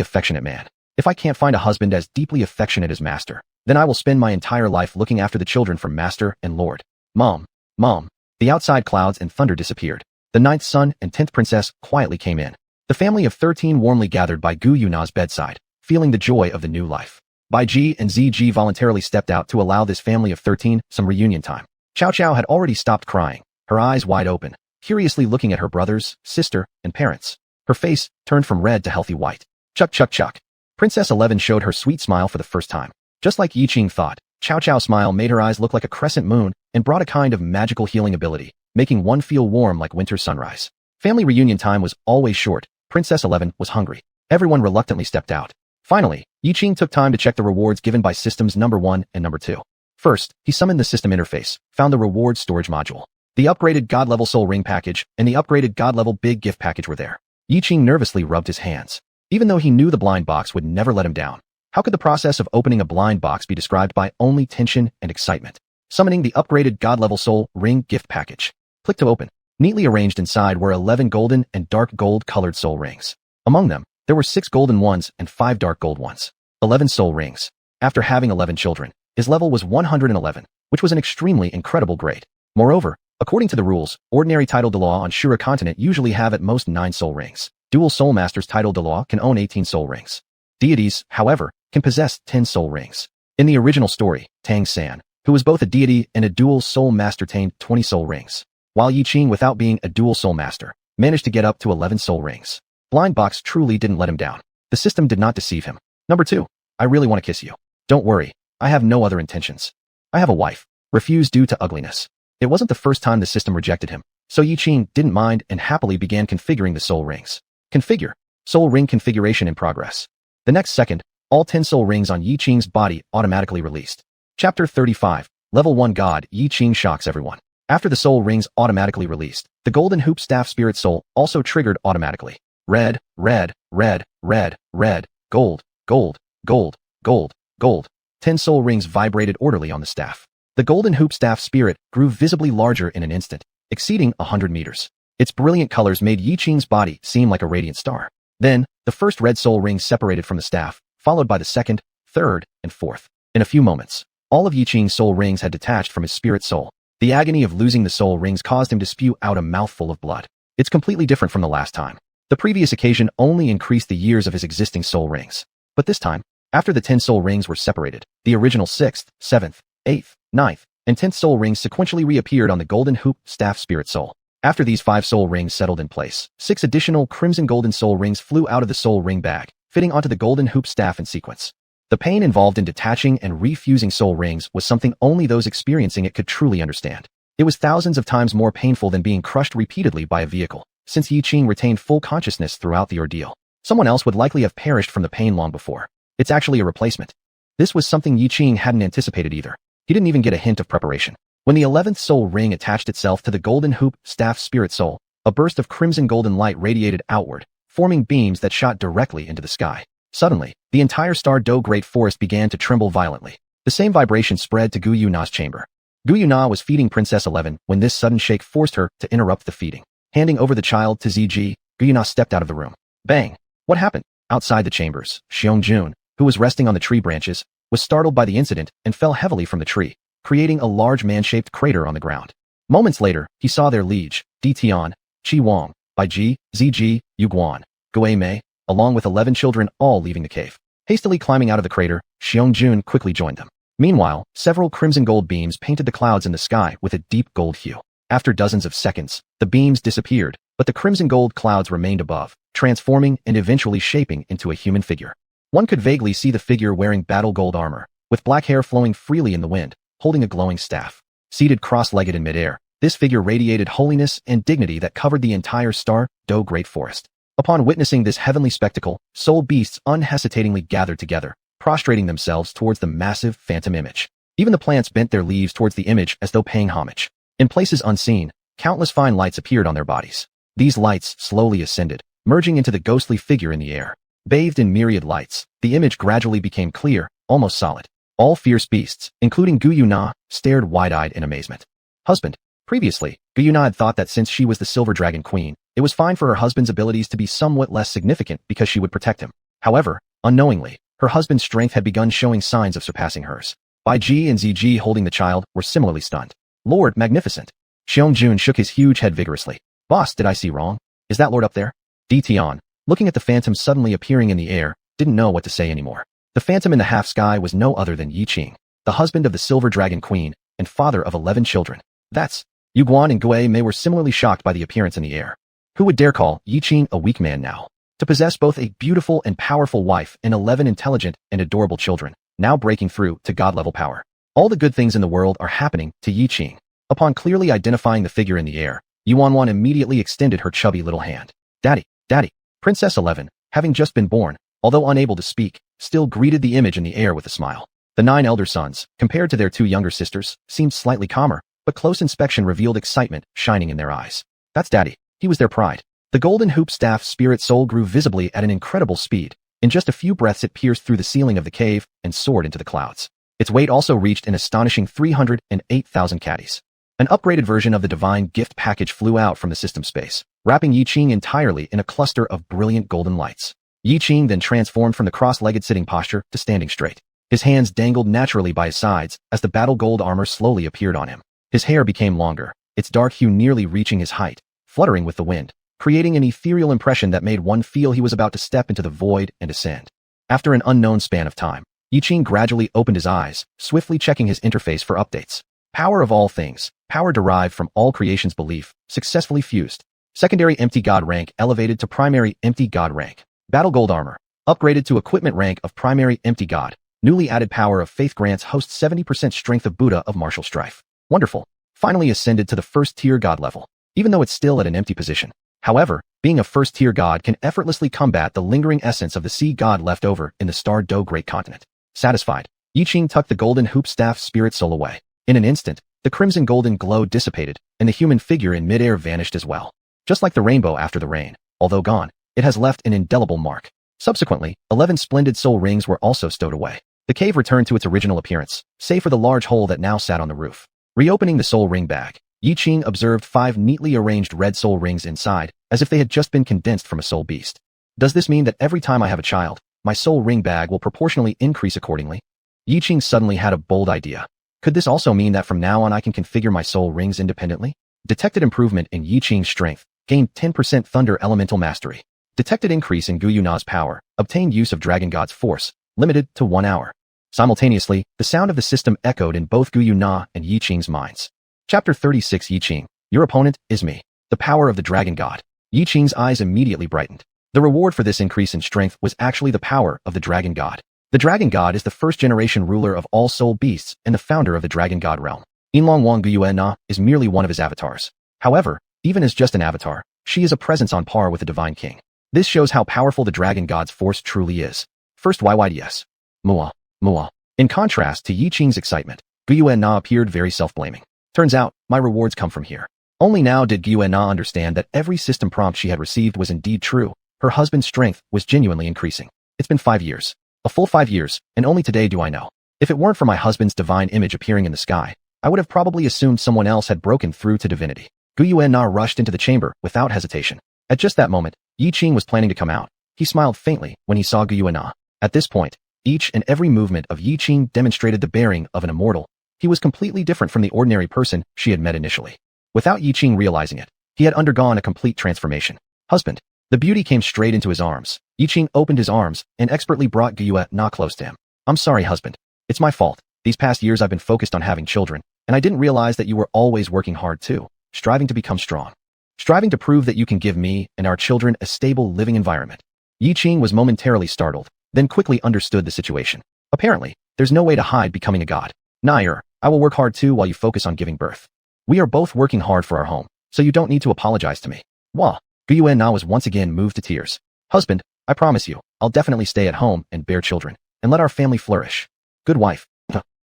affectionate man. If I can't find a husband as deeply affectionate as master, then I will spend my entire life looking after the children from master and lord. Mom. Mom. The outside clouds and thunder disappeared. The 9th son and 10th princess quietly came in. The family of 13 warmly gathered by Gu Yuna's bedside, feeling the joy of the new life. Bai Ji and Ziji voluntarily stepped out to allow this family of 13 some reunion time. Chow Chow had already stopped crying, her eyes wide open, curiously looking at her brothers, sister, and parents. Her face turned from red to healthy white. Chuck chuck chuck. Princess 11 showed her sweet smile for the first time. Just like Yiqing thought, Chow Chow's smile made her eyes look like a crescent moon and brought a kind of magical healing ability, making one feel warm like winter's sunrise. Family reunion time was always short. Princess 11 was hungry. Everyone reluctantly stepped out. Finally, Yiqing took time to check the rewards given by systems number 1 and number 2. First, he summoned the system interface, found the rewards storage module. The upgraded God-level soul ring package and the upgraded God-level big gift package were there. Yiqing nervously rubbed his hands. Even though he knew the blind box would never let him down, how could the process of opening a blind box be described by only tension and excitement? Summoning the upgraded God-level soul ring gift package. Click to open. Neatly arranged inside were 11 golden and dark gold colored soul rings. Among them, there were 6 golden ones and 5 dark gold ones. 11 soul rings. After having 11 children, his level was 111, which was an extremely incredible grade. Moreover, according to the rules, ordinary title Douluo on Shura continent usually have at most 9 soul rings. Dual soul masters title Douluo can own 18 soul rings. Deities, however, can possess 10 soul rings. In the original story, Tangan, who was both a deity and a dual soul master, attained 20 soul rings, while Yiqing, without being a dual soul master, managed to get up to 11 soul rings. Blind box truly didn't let him down. The system did not deceive him. Number 2. I really want to kiss you. Don't worry. I have no other intentions. I have a wife. Refused due to ugliness. It wasn't the first time the system rejected him, so Yiqing didn't mind and happily began configuring the soul rings. Configure. Soul ring configuration in progress. The next second, all 10 soul rings on Yiqing's body automatically released. Chapter 35. Level 1 God. Yiqing shocks everyone. After the soul rings automatically released, the golden hoop staff spirit soul also triggered automatically. Red, red, red, red, red, gold, gold, gold, gold, gold. 10 soul rings vibrated orderly on the staff. The golden hoop staff spirit grew visibly larger in an instant, exceeding 100 meters. Its brilliant colors made Yiqing's body seem like a radiant star. Then, The first red soul ring separated from the staff, followed by the second, third, and fourth. In a few moments, all of Yiqing's soul rings had detached from his spirit soul. The agony of losing the soul rings caused him to spew out a mouthful of blood. It's completely different from the last time. The previous occasion only increased the years of his existing soul rings. But this time, after the 10 soul rings were separated, the original 6th, 7th, 8th, 9th, and 10th soul rings sequentially reappeared on the golden hoop staff spirit soul. After these 5 soul rings settled in place, 6 additional crimson golden soul rings flew out of the soul ring bag, fitting onto the golden hoop staff in sequence. The pain involved in detaching and refusing soul rings was something only those experiencing it could truly understand. It was thousands of times more painful than being crushed repeatedly by a vehicle, since Yiqing retained full consciousness throughout the ordeal. Someone else would likely have perished from the pain long before. It's actually a replacement. This was something Yiqing hadn't anticipated either. He didn't even get a hint of preparation. When the 11th soul ring attached itself to the golden hoop staff spirit soul, a burst of crimson golden light radiated outward, forming beams that shot directly into the sky. Suddenly, the entire Star Do Great Forest began to tremble violently. The same vibration spread to Gu Yuna's chamber. Gu Yuna was feeding Princess 11 when this sudden shake forced her to interrupt the feeding. Handing over the child to Ziji, Gu Yuna stepped out of the room. Bang! What happened? Outside the chambers, Xiong, who was resting on the tree branches, was startled by the incident and fell heavily from the tree, creating a large man-shaped crater on the ground. Moments later, he saw their liege, Di Tian, Qi Wang, Bai Ji, Ziji, Yuguan, Gui Mei, along with 11 children all leaving the cave. Hastily climbing out of the crater, Xiong quickly joined them. Meanwhile, several crimson gold beams painted the clouds in the sky with a deep gold hue. After dozens of seconds, the beams disappeared, but the crimson gold clouds remained above, transforming and eventually shaping into a human figure. One could vaguely see the figure wearing battle gold armor, with black hair flowing freely in the wind, holding a glowing staff. Seated cross-legged in midair, this figure radiated holiness and dignity that covered the entire Star Do Great Forest. Upon witnessing this heavenly spectacle, soul beasts unhesitatingly gathered together, prostrating themselves towards the massive phantom image. Even the plants bent their leaves towards the image as though paying homage. In places unseen, countless fine lights appeared on their bodies. These lights slowly ascended, merging into the ghostly figure in the air. Bathed in myriad lights, the image gradually became clear, almost solid. All fierce beasts, including Gu Yuna, stared wide-eyed in amazement. Husband. Previously, Gu Yuna had thought that since she was the Silver Dragon Queen, it was fine for her husband's abilities to be somewhat less significant because she would protect him. However, unknowingly, her husband's strength had begun showing signs of surpassing hers. Bai Ji and Ziji holding the child were similarly stunned. Lord Magnificent. Xiong shook his huge head vigorously. Boss, did I see wrong? Is that Lord up there? Di Tian, looking at the phantom suddenly appearing in the air, didn't know what to say anymore. The phantom in the half-sky was no other than Yiqing, the husband of the Silver Dragon Queen and father of 11 children. That's Yuguan and Gui Mei were similarly shocked by the appearance in the air. Who would dare call Yiqing a weak man now? To possess both a beautiful and powerful wife and 11 intelligent and adorable children, now breaking through to god-level power. All the good things in the world are happening to Yiqing. Upon clearly identifying the figure in the air, Xuanhuan immediately extended her chubby little hand. Daddy, Daddy. Princess 11, having just been born, although unable to speak, still greeted the image in the air with a smile. The 9 elder sons, compared to their 2 younger sisters, seemed slightly calmer, but close inspection revealed excitement shining in their eyes. That's Daddy. He was their pride. The golden hoop staff spirit soul grew visibly at an incredible speed. In just a few breaths it pierced through the ceiling of the cave and soared into the clouds. Its weight also reached an astonishing 308,000 caddies. An upgraded version of the divine gift package flew out from the system space, wrapping Yiqing entirely in a cluster of brilliant golden lights. Yiqing then transformed from the cross-legged sitting posture to standing straight. His hands dangled naturally by his sides as the battle gold armor slowly appeared on him. His hair became longer, its dark hue nearly reaching his height, fluttering with the wind, creating an ethereal impression that made one feel he was about to step into the void and ascend. After an unknown span of time, Yiqing gradually opened his eyes, swiftly checking his interface for updates. Power of all things, power derived from all creation's belief, successfully fused. Secondary empty god rank elevated to primary empty god rank. Battle gold armor, upgraded to equipment rank of primary empty god. Newly added power of faith grants host 70% strength of Buddha of martial strife. Wonderful. Finally ascended to the first tier god level, even though it's still at an empty position. However, being a first tier god can effortlessly combat the lingering essence of the sea god left over in the Star Do Great Continent. Satisfied, Yiqing tucked the golden hoop staff spirit soul away. In an instant, the crimson golden glow dissipated, and the human figure in midair vanished as well. Just like the rainbow after the rain, although gone, it has left an indelible mark. Subsequently, 11 splendid soul rings were also stowed away. The cave returned to its original appearance, save for the large hole that now sat on the roof. Reopening the soul ring bag, Yiqing observed 5 neatly arranged red soul rings inside, as if they had just been condensed from a soul beast. Does this mean that every time I have a child, my soul ring bag will proportionally increase accordingly? Yiqing suddenly had a bold idea. Could this also mean that from now on I can configure my soul rings independently? Detected improvement in Yiqing's strength. Gained 10% Thunder Elemental Mastery. Detected increase in Guyuna's power. Obtained use of Dragon God's Force. Limited to 1 hour. Simultaneously, the sound of the system echoed in both Guyuna and Yiqing's minds. Chapter 36 Yiqing. Your opponent is me. The power of the Dragon God. Yiqing's eyes immediately brightened. The reward for this increase in strength was actually the power of the Dragon God. The Dragon God is the first-generation ruler of all soul beasts and the founder of the Dragon God realm. Yinlong Wang Guyuena is merely one of his avatars. However, even as just an avatar, she is a presence on par with the Divine King. This shows how powerful the Dragon God's force truly is. First YYDS. Mua. Mua. In contrast to Yiqing's excitement, Guyuena appeared very self-blaming. Turns out, my rewards come from here. Only now did Guyuena understand that every system prompt she had received was indeed true. Her husband's strength was genuinely increasing. It's been 5 years. A full 5 years, and only today do I know. If it weren't for my husband's divine image appearing in the sky, I would have probably assumed someone else had broken through to divinity. Guyuena rushed into the chamber without hesitation. At just that moment, Yiqing was planning to come out. He smiled faintly when he saw Guyuena. At this point, each and every movement of Yiqing demonstrated the bearing of an immortal. He was completely different from the ordinary person she had met initially. Without Yiqing realizing it, he had undergone a complete transformation. Husband. The beauty came straight into his arms. Yiqing opened his arms and expertly brought Guyuena close to him. I'm sorry, husband. It's my fault. These past years I've been focused on having children, and I didn't realize that you were always working hard too, striving to become strong. Striving to prove that you can give me and our children a stable living environment. Yiqing was momentarily startled, then quickly understood the situation. Apparently, there's no way to hide becoming a god. Nair, I will work hard too while you focus on giving birth. We are both working hard for our home, so you don't need to apologize to me. Wah. Guyuena was once again moved to tears. Husband, I promise you, I'll definitely stay at home and bear children, and let our family flourish. Good wife.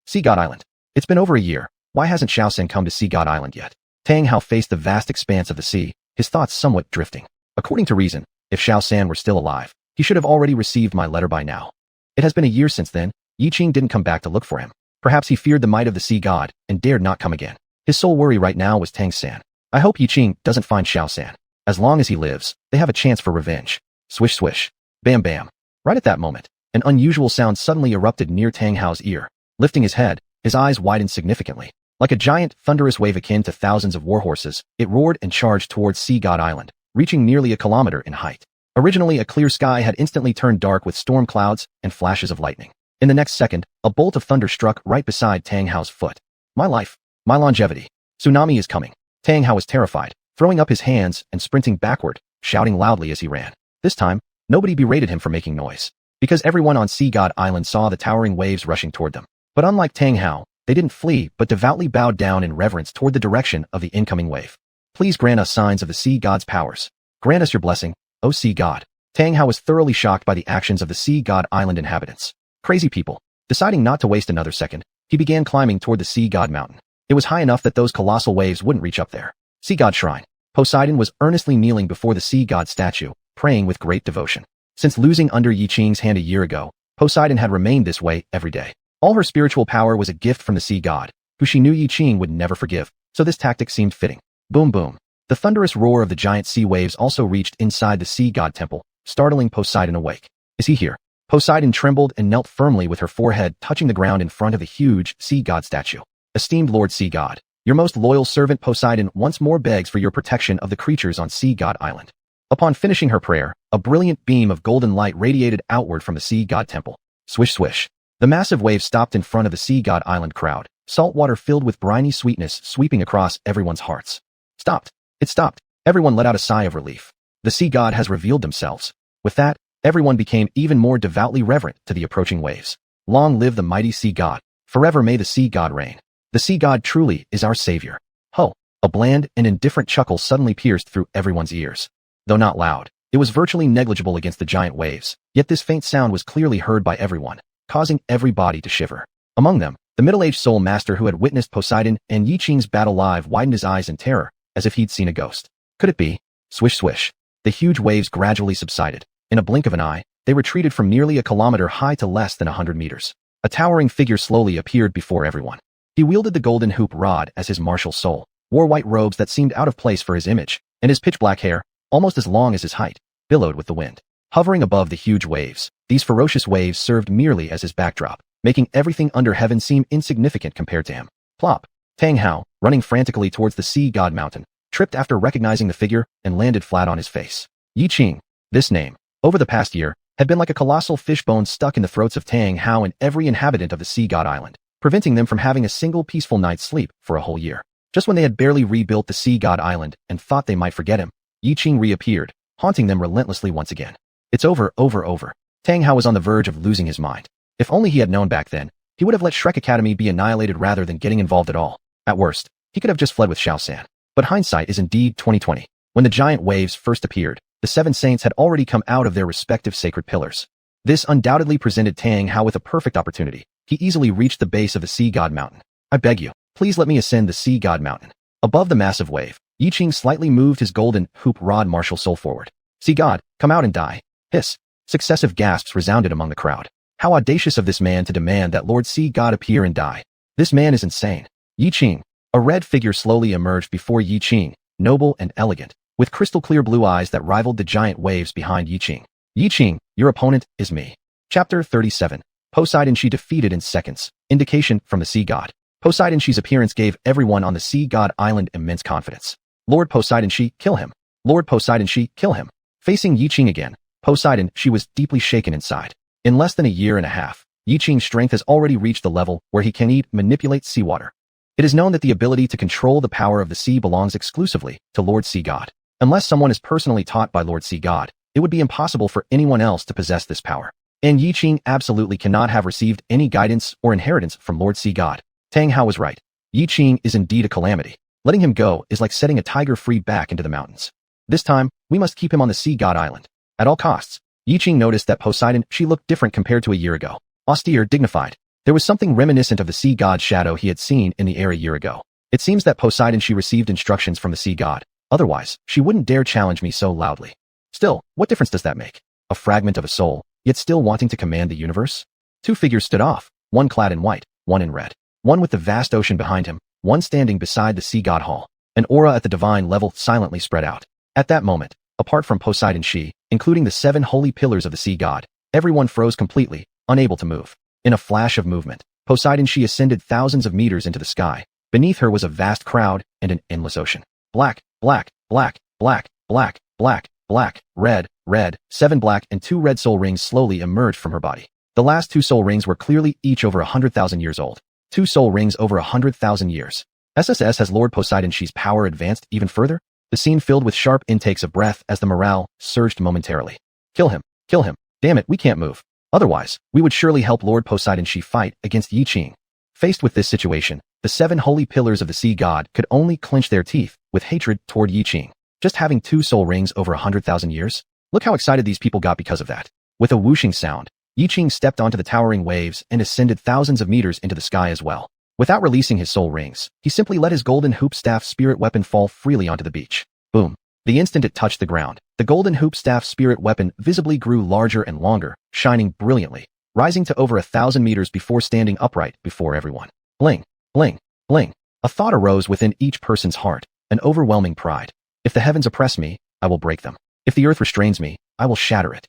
Sea God Island. It's been over a year. Why hasn't Xiaosen come to Sea God Island yet? Tang Hao faced the vast expanse of the sea, his thoughts somewhat drifting. According to reason, if Xiaosan were still alive, he should have already received my letter by now. It has been a year since then. Yiqing didn't come back to look for him. Perhaps he feared the might of the sea god and dared not come again. His sole worry right now was Tang-san. I hope Yiqing doesn't find Xiaosan. As long as he lives, they have a chance for revenge. Swish swish. Bam bam. Right at that moment, an unusual sound suddenly erupted near Tang Hao's ear. Lifting his head, his eyes widened significantly. Like a giant, thunderous wave akin to thousands of warhorses, it roared and charged towards Sea God Island, reaching nearly a kilometer in height. Originally a clear sky had instantly turned dark with storm clouds and flashes of lightning. In the next second, a bolt of thunder struck right beside Tang Hao's foot. My life. My longevity. Tsunami is coming. Tang Hao was terrified, throwing up his hands and sprinting backward, shouting loudly as he ran. This time, nobody berated him for making noise, because everyone on Sea God Island saw the towering waves rushing toward them. But unlike Tang Hao, they didn't flee but devoutly bowed down in reverence toward the direction of the incoming wave. Please grant us signs of the Sea God's powers. Grant us your blessing, O Sea God. Tang Hao was thoroughly shocked by the actions of the Sea God Island inhabitants. Crazy people. Deciding not to waste another second, he began climbing toward the Sea God Mountain. It was high enough that those colossal waves wouldn't reach up there. Sea God Shrine. Poseidon was earnestly kneeling before the Sea God statue, praying with great devotion. Since losing under Yiqing's hand a year ago, Poseidon had remained this way every day. All her spiritual power was a gift from the Sea God, who she knew Yiqing would never forgive, so this tactic seemed fitting. Boom boom. The thunderous roar of the giant sea waves also reached inside the Sea God temple, startling Poseidon awake. Is he here? Poseidon trembled and knelt firmly with her forehead touching the ground in front of the huge Sea God statue. Esteemed Lord Sea God, your most loyal servant Poseidon once more begs for your protection of the creatures on Sea God Island. Upon finishing her prayer, a brilliant beam of golden light radiated outward from the Sea God temple. Swish swish. The massive wave stopped in front of the Sea God Island crowd, salt water filled with briny sweetness sweeping across everyone's hearts. Stopped. It stopped. Everyone let out a sigh of relief. The Sea God has revealed themselves. With that, everyone became even more devoutly reverent to the approaching waves. Long live the mighty Sea God. Forever may the Sea God reign. The Sea God truly is our savior. Ho! A bland and indifferent chuckle suddenly pierced through everyone's ears. Though not loud, it was virtually negligible against the giant waves, yet this faint sound was clearly heard by everyone, causing everybody to shiver. Among them, the middle-aged soul master who had witnessed Poseidon and Yiqing's battle live widened his eyes in terror, as if he'd seen a ghost. Could it be? Swish swish. The huge waves gradually subsided. In a blink of an eye, they retreated from nearly a kilometer high to less than 100 meters. A towering figure slowly appeared before everyone. He wielded the golden hoop rod as his martial soul, wore white robes that seemed out of place for his image, and his pitch-black hair, almost as long as his height, billowed with the wind. hovering above the huge waves. These ferocious waves served merely as his backdrop, making everything under heaven seem insignificant compared to him. Plop! Tang Hao, running frantically towards the sea god mountain, tripped after recognizing the figure and landed flat on his face. Yiqing. This name, over the past year, had been like a colossal fishbone stuck in the throats of Tang Hao and every inhabitant of the sea god island, preventing them from having a single peaceful night's sleep for a whole year. Just when they had barely rebuilt the sea god island and thought they might forget him, Yiqing reappeared, haunting them relentlessly once again. It's over. Tang Hao was on the verge of losing his mind. If only he had known back then, he would have let Shrek Academy be annihilated rather than getting involved at all. At worst, he could have just fled with Xiao San. But hindsight is indeed 20/20. When the giant waves first appeared, the 7 saints had already come out of their respective sacred pillars. This undoubtedly presented Tang Hao with a perfect opportunity. He easily reached the base of the sea god mountain. I beg you, please let me ascend the sea god mountain. Above the massive wave, Yiqing slightly moved his golden hoop rod martial soul forward. Sea god, come out and die. Hiss. Successive gasps resounded among the crowd. How audacious of this man to demand that Lord Sea God appear and die. This man is insane. Yiqing. A red figure slowly emerged before Yiqing, noble and elegant, with crystal-clear blue eyes that rivaled the giant waves behind Yiqing. Yiqing, your opponent is me. Chapter 37. Poseidon She defeated in seconds. Indication from the sea god. Poseidon She's appearance gave everyone on the sea god island immense confidence. Lord Poseidon She, kill him. Lord Poseidon She, kill him. Facing Yiqing again, Poseidon She was deeply shaken inside. In less than a year and a half, Yiqing's strength has already reached the level where he can manipulate seawater. It is known that the ability to control the power of the sea belongs exclusively to Lord Sea God. Unless someone is personally taught by Lord Sea God, it would be impossible for anyone else to possess this power. And Yiqing absolutely cannot have received any guidance or inheritance from Lord Sea God. Tang Hao was right. Yiqing is indeed a calamity. Letting him go is like setting a tiger free back into the mountains. This time, we must keep him on the sea god island. At all costs. Yiqing noticed that Poseidon She looked different compared to a year ago. Austere, dignified. There was something reminiscent of the sea god's shadow he had seen in the air a year ago. It seems that Poseidon She received instructions from the sea god. Otherwise, she wouldn't dare challenge me so loudly. Still, what difference does that make? A fragment of a soul, yet still wanting to command the universe? 2 figures stood off, one clad in white, one in red. One with the vast ocean behind him, one standing beside the sea god hall. An aura at the divine level silently spread out. At that moment, apart from Poseidon She, including the 7 holy pillars of the sea god, everyone froze completely, unable to move. In a flash of movement, Poseidon She ascended thousands of meters into the sky. Beneath her was a vast crowd and an endless ocean. Black, red, 7 black and 2 red soul rings slowly emerged from her body. The last 2 soul rings were clearly each over 100,000 years old. 2 soul rings over 100,000 years. SSS has Lord Poseidon She's power advanced even further? The scene filled with sharp intakes of breath as the morale surged momentarily. Kill him. Damn it, we can't move. Otherwise, we would surely help Lord Poseidon She fight against Yiqing. Faced with this situation, the 7 holy pillars of the sea god could only clench their teeth with hatred toward Yiqing. Just having 2 soul rings over 100,000 years? Look how excited these people got because of that. With a whooshing sound, Yiqing stepped onto the towering waves and ascended thousands of meters into the sky as well. Without releasing his soul rings, he simply let his golden hoop staff spirit weapon fall freely onto the beach. Boom. The instant it touched the ground, the golden hoop staff spirit weapon visibly grew larger and longer, shining brilliantly, rising to over 1,000 meters before standing upright before everyone. Bling, bling, bling. A thought arose within each person's heart, an overwhelming pride. If the heavens oppress me, I will break them. If the earth restrains me, I will shatter it.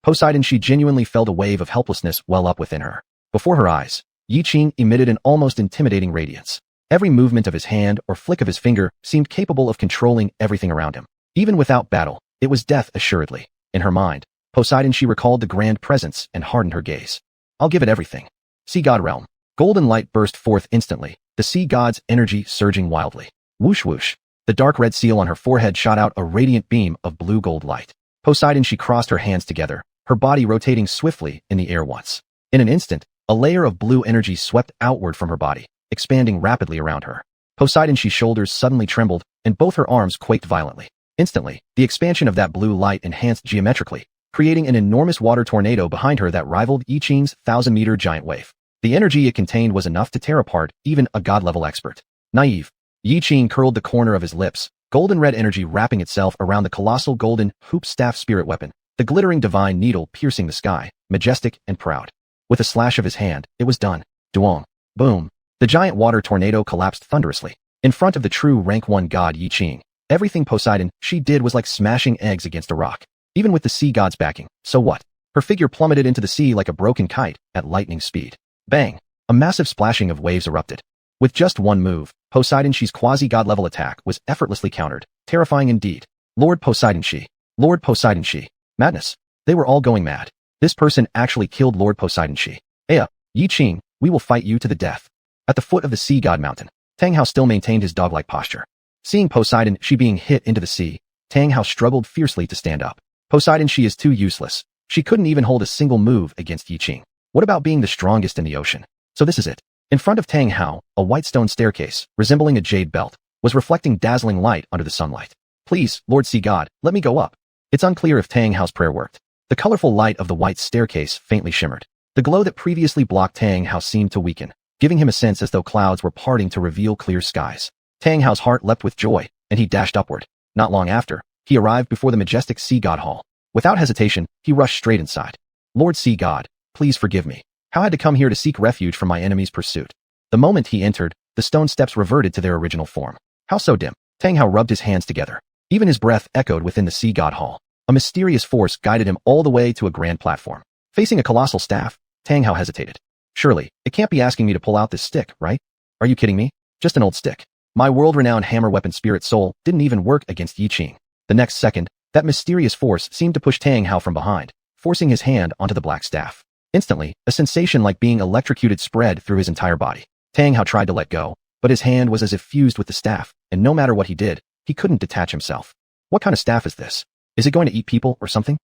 Poseidon She genuinely felt a wave of helplessness well up within her. Before her eyes, Yiqing emitted an almost intimidating radiance. Every movement of his hand or flick of his finger seemed capable of controlling everything around him. Even without battle, it was death assuredly. In her mind, Poseidon She recalled the grand presence and hardened her gaze. I'll give it everything. Sea God realm. Golden light burst forth instantly, the sea god's energy surging wildly. Whoosh whoosh. The dark red seal on her forehead shot out a radiant beam of blue-gold light. Poseidon She crossed her hands together, her body rotating swiftly in the air once. In an instant, a layer of blue energy swept outward from her body, expanding rapidly around her. Poseidon She's shoulders suddenly trembled, and both her arms quaked violently. Instantly, the expansion of that blue light enhanced geometrically, creating an enormous water tornado behind her that rivaled Yiqing's 1,000-meter giant wave. The energy it contained was enough to tear apart even a god-level expert. Naive. Yiqing curled the corner of his lips, golden red energy wrapping itself around the colossal golden hoop staff spirit weapon, the glittering divine needle piercing the sky, majestic and proud. With a slash of his hand, it was done. Duong. Boom. The giant water tornado collapsed thunderously. In front of the true rank 1 god Yiqing, everything Poseidon She did was like smashing eggs against a rock. Even with the sea god's backing, so what? Her figure plummeted into the sea like a broken kite at lightning speed. Bang! A massive splashing of waves erupted. With just one move, Poseidon-Shi's quasi-god level attack was effortlessly countered. Terrifying indeed. Lord Poseidon-Shi. Lord Poseidon-Shi. Madness. They were all going mad. This person actually killed Lord Poseidon-Shi. Yiqing, we will fight you to the death. At the foot of the sea god mountain, Tang Hao still maintained his dog-like posture. Seeing Poseidon-Shi being hit into the sea, Tang Hao struggled fiercely to stand up. Poseidon-Shi is too useless. She couldn't even hold a single move against Yiqing. What about being the strongest in the ocean? So this is it. In front of Tang Hao, a white stone staircase, resembling a jade belt, was reflecting dazzling light under the sunlight. Please, Lord Sea God, let me go up. It's unclear if Tang Hao's prayer worked. The colorful light of the white staircase faintly shimmered. The glow that previously blocked Tang Hao seemed to weaken, giving him a sense as though clouds were parting to reveal clear skies. Tang Hao's heart leapt with joy, and he dashed upward. Not long after, he arrived before the majestic Sea God Hall. Without hesitation, he rushed straight inside. Lord Sea God, please forgive me. How I had to come here to seek refuge from my enemy's pursuit. The moment he entered, the stone steps reverted to their original form. How so dim? Tang Hao rubbed his hands together. Even his breath echoed within the Sea God Hall. A mysterious force guided him all the way to a grand platform. Facing a colossal staff, Tang Hao hesitated. Surely, it can't be asking me to pull out this stick, right? Are you kidding me? Just an old stick. My world-renowned hammer weapon Spirit Soul didn't even work against Yiqing. The next second, that mysterious force seemed to push Tang Hao from behind, forcing his hand onto the black staff. Instantly, a sensation like being electrocuted spread through his entire body. Tang Hao tried to let go, but his hand was as if fused with the staff, and no matter what he did, he couldn't detach himself. What kind of staff is this? Is it going to eat people or something?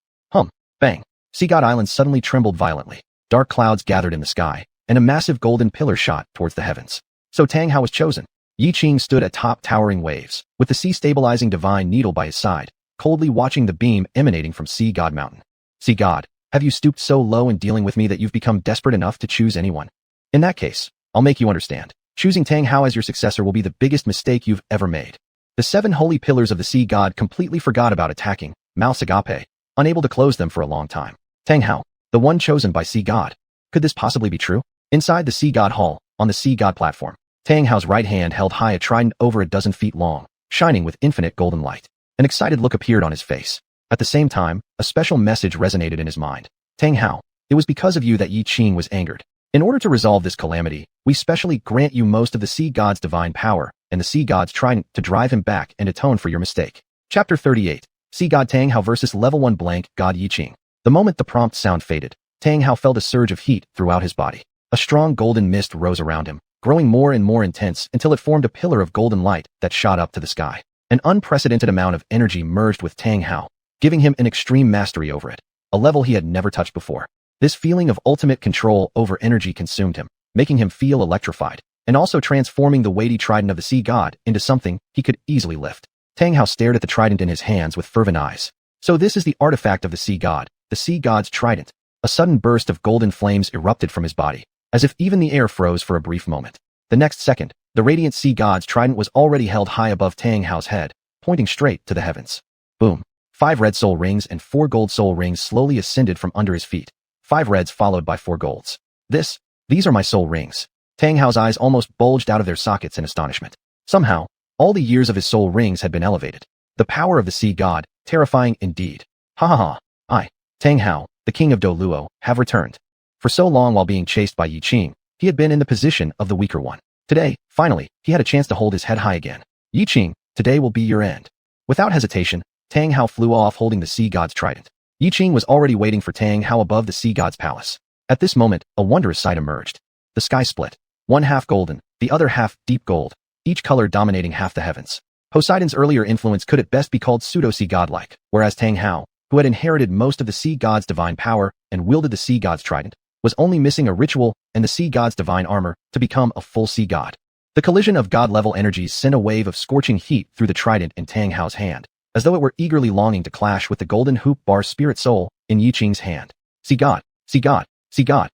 Bang. Sea God Island suddenly trembled violently. Dark clouds gathered in the sky, and a massive golden pillar shot towards the heavens. So Tang Hao was chosen. Yiqing stood atop towering waves, with the sea-stabilizing divine needle by his side, coldly watching the beam emanating from Sea God Mountain. Sea God, have you stooped so low in dealing with me that you've become desperate enough to choose anyone? In that case, I'll make you understand. Choosing Tang Hao as your successor will be the biggest mistake you've ever made. The 7 holy pillars of the sea god completely forgot about attacking Mouth Agape, unable to close them for a long time. Tang Hao, the one chosen by Sea God. Could this possibly be true? Inside the Sea God Hall, on the Sea God platform, Tang Hao's right hand held high a trident over a dozen feet long, shining with infinite golden light. An excited look appeared on his face. At the same time, a special message resonated in his mind. Tang Hao, it was because of you that Yiqing was angered. In order to resolve this calamity, we specially grant you most of the sea god's divine power and the sea god's trident to drive him back and atone for your mistake. Chapter 38. Sea God Tang Hao versus Level 1 Blank God Yiqing. The moment the prompt sound faded, Tang Hao felt a surge of heat throughout his body. A strong golden mist rose around him, growing more and more intense until it formed a pillar of golden light that shot up to the sky. An unprecedented amount of energy merged with Tang Hao, giving him an extreme mastery over it, a level he had never touched before. This feeling of ultimate control over energy consumed him, making him feel electrified, and also transforming the weighty trident of the sea god into something he could easily lift. Tang Hao stared at the trident in his hands with fervent eyes. So this is the artifact of the sea god's trident. A sudden burst of golden flames erupted from his body, as if even the air froze for a brief moment. The next second, the radiant sea god's trident was already held high above Tang Hao's head, pointing straight to the heavens. Boom. 5 red soul rings and 4 gold soul rings slowly ascended from under his feet. 5 reds followed by 4 golds. These are my soul rings. Tang Hao's eyes almost bulged out of their sockets in astonishment. Somehow, all the years of his soul rings had been elevated. The power of the sea god, terrifying indeed. I, Tang Hao, the king of Douluo, have returned. For so long while being chased by Yiqing, he had been in the position of the weaker one. Today, finally, he had a chance to hold his head high again. Yiqing, today will be your end. Without hesitation, Tang Hao flew off holding the sea god's trident. Yiqing was already waiting for Tang Hao above the sea god's palace. At this moment, a wondrous sight emerged. The sky split. One half golden, the other half deep gold, each color dominating half the heavens. Poseidon's earlier influence could at best be called pseudo-sea godlike, whereas Tang Hao, who had inherited most of the sea god's divine power and wielded the sea god's trident, was only missing a ritual and the sea god's divine armor to become a full sea god. The collision of god-level energies sent a wave of scorching heat through the trident in Tang Hao's hand, as though it were eagerly longing to clash with the golden hoop bar spirit soul in Yiqing's hand. Sea god, sea god, sea god.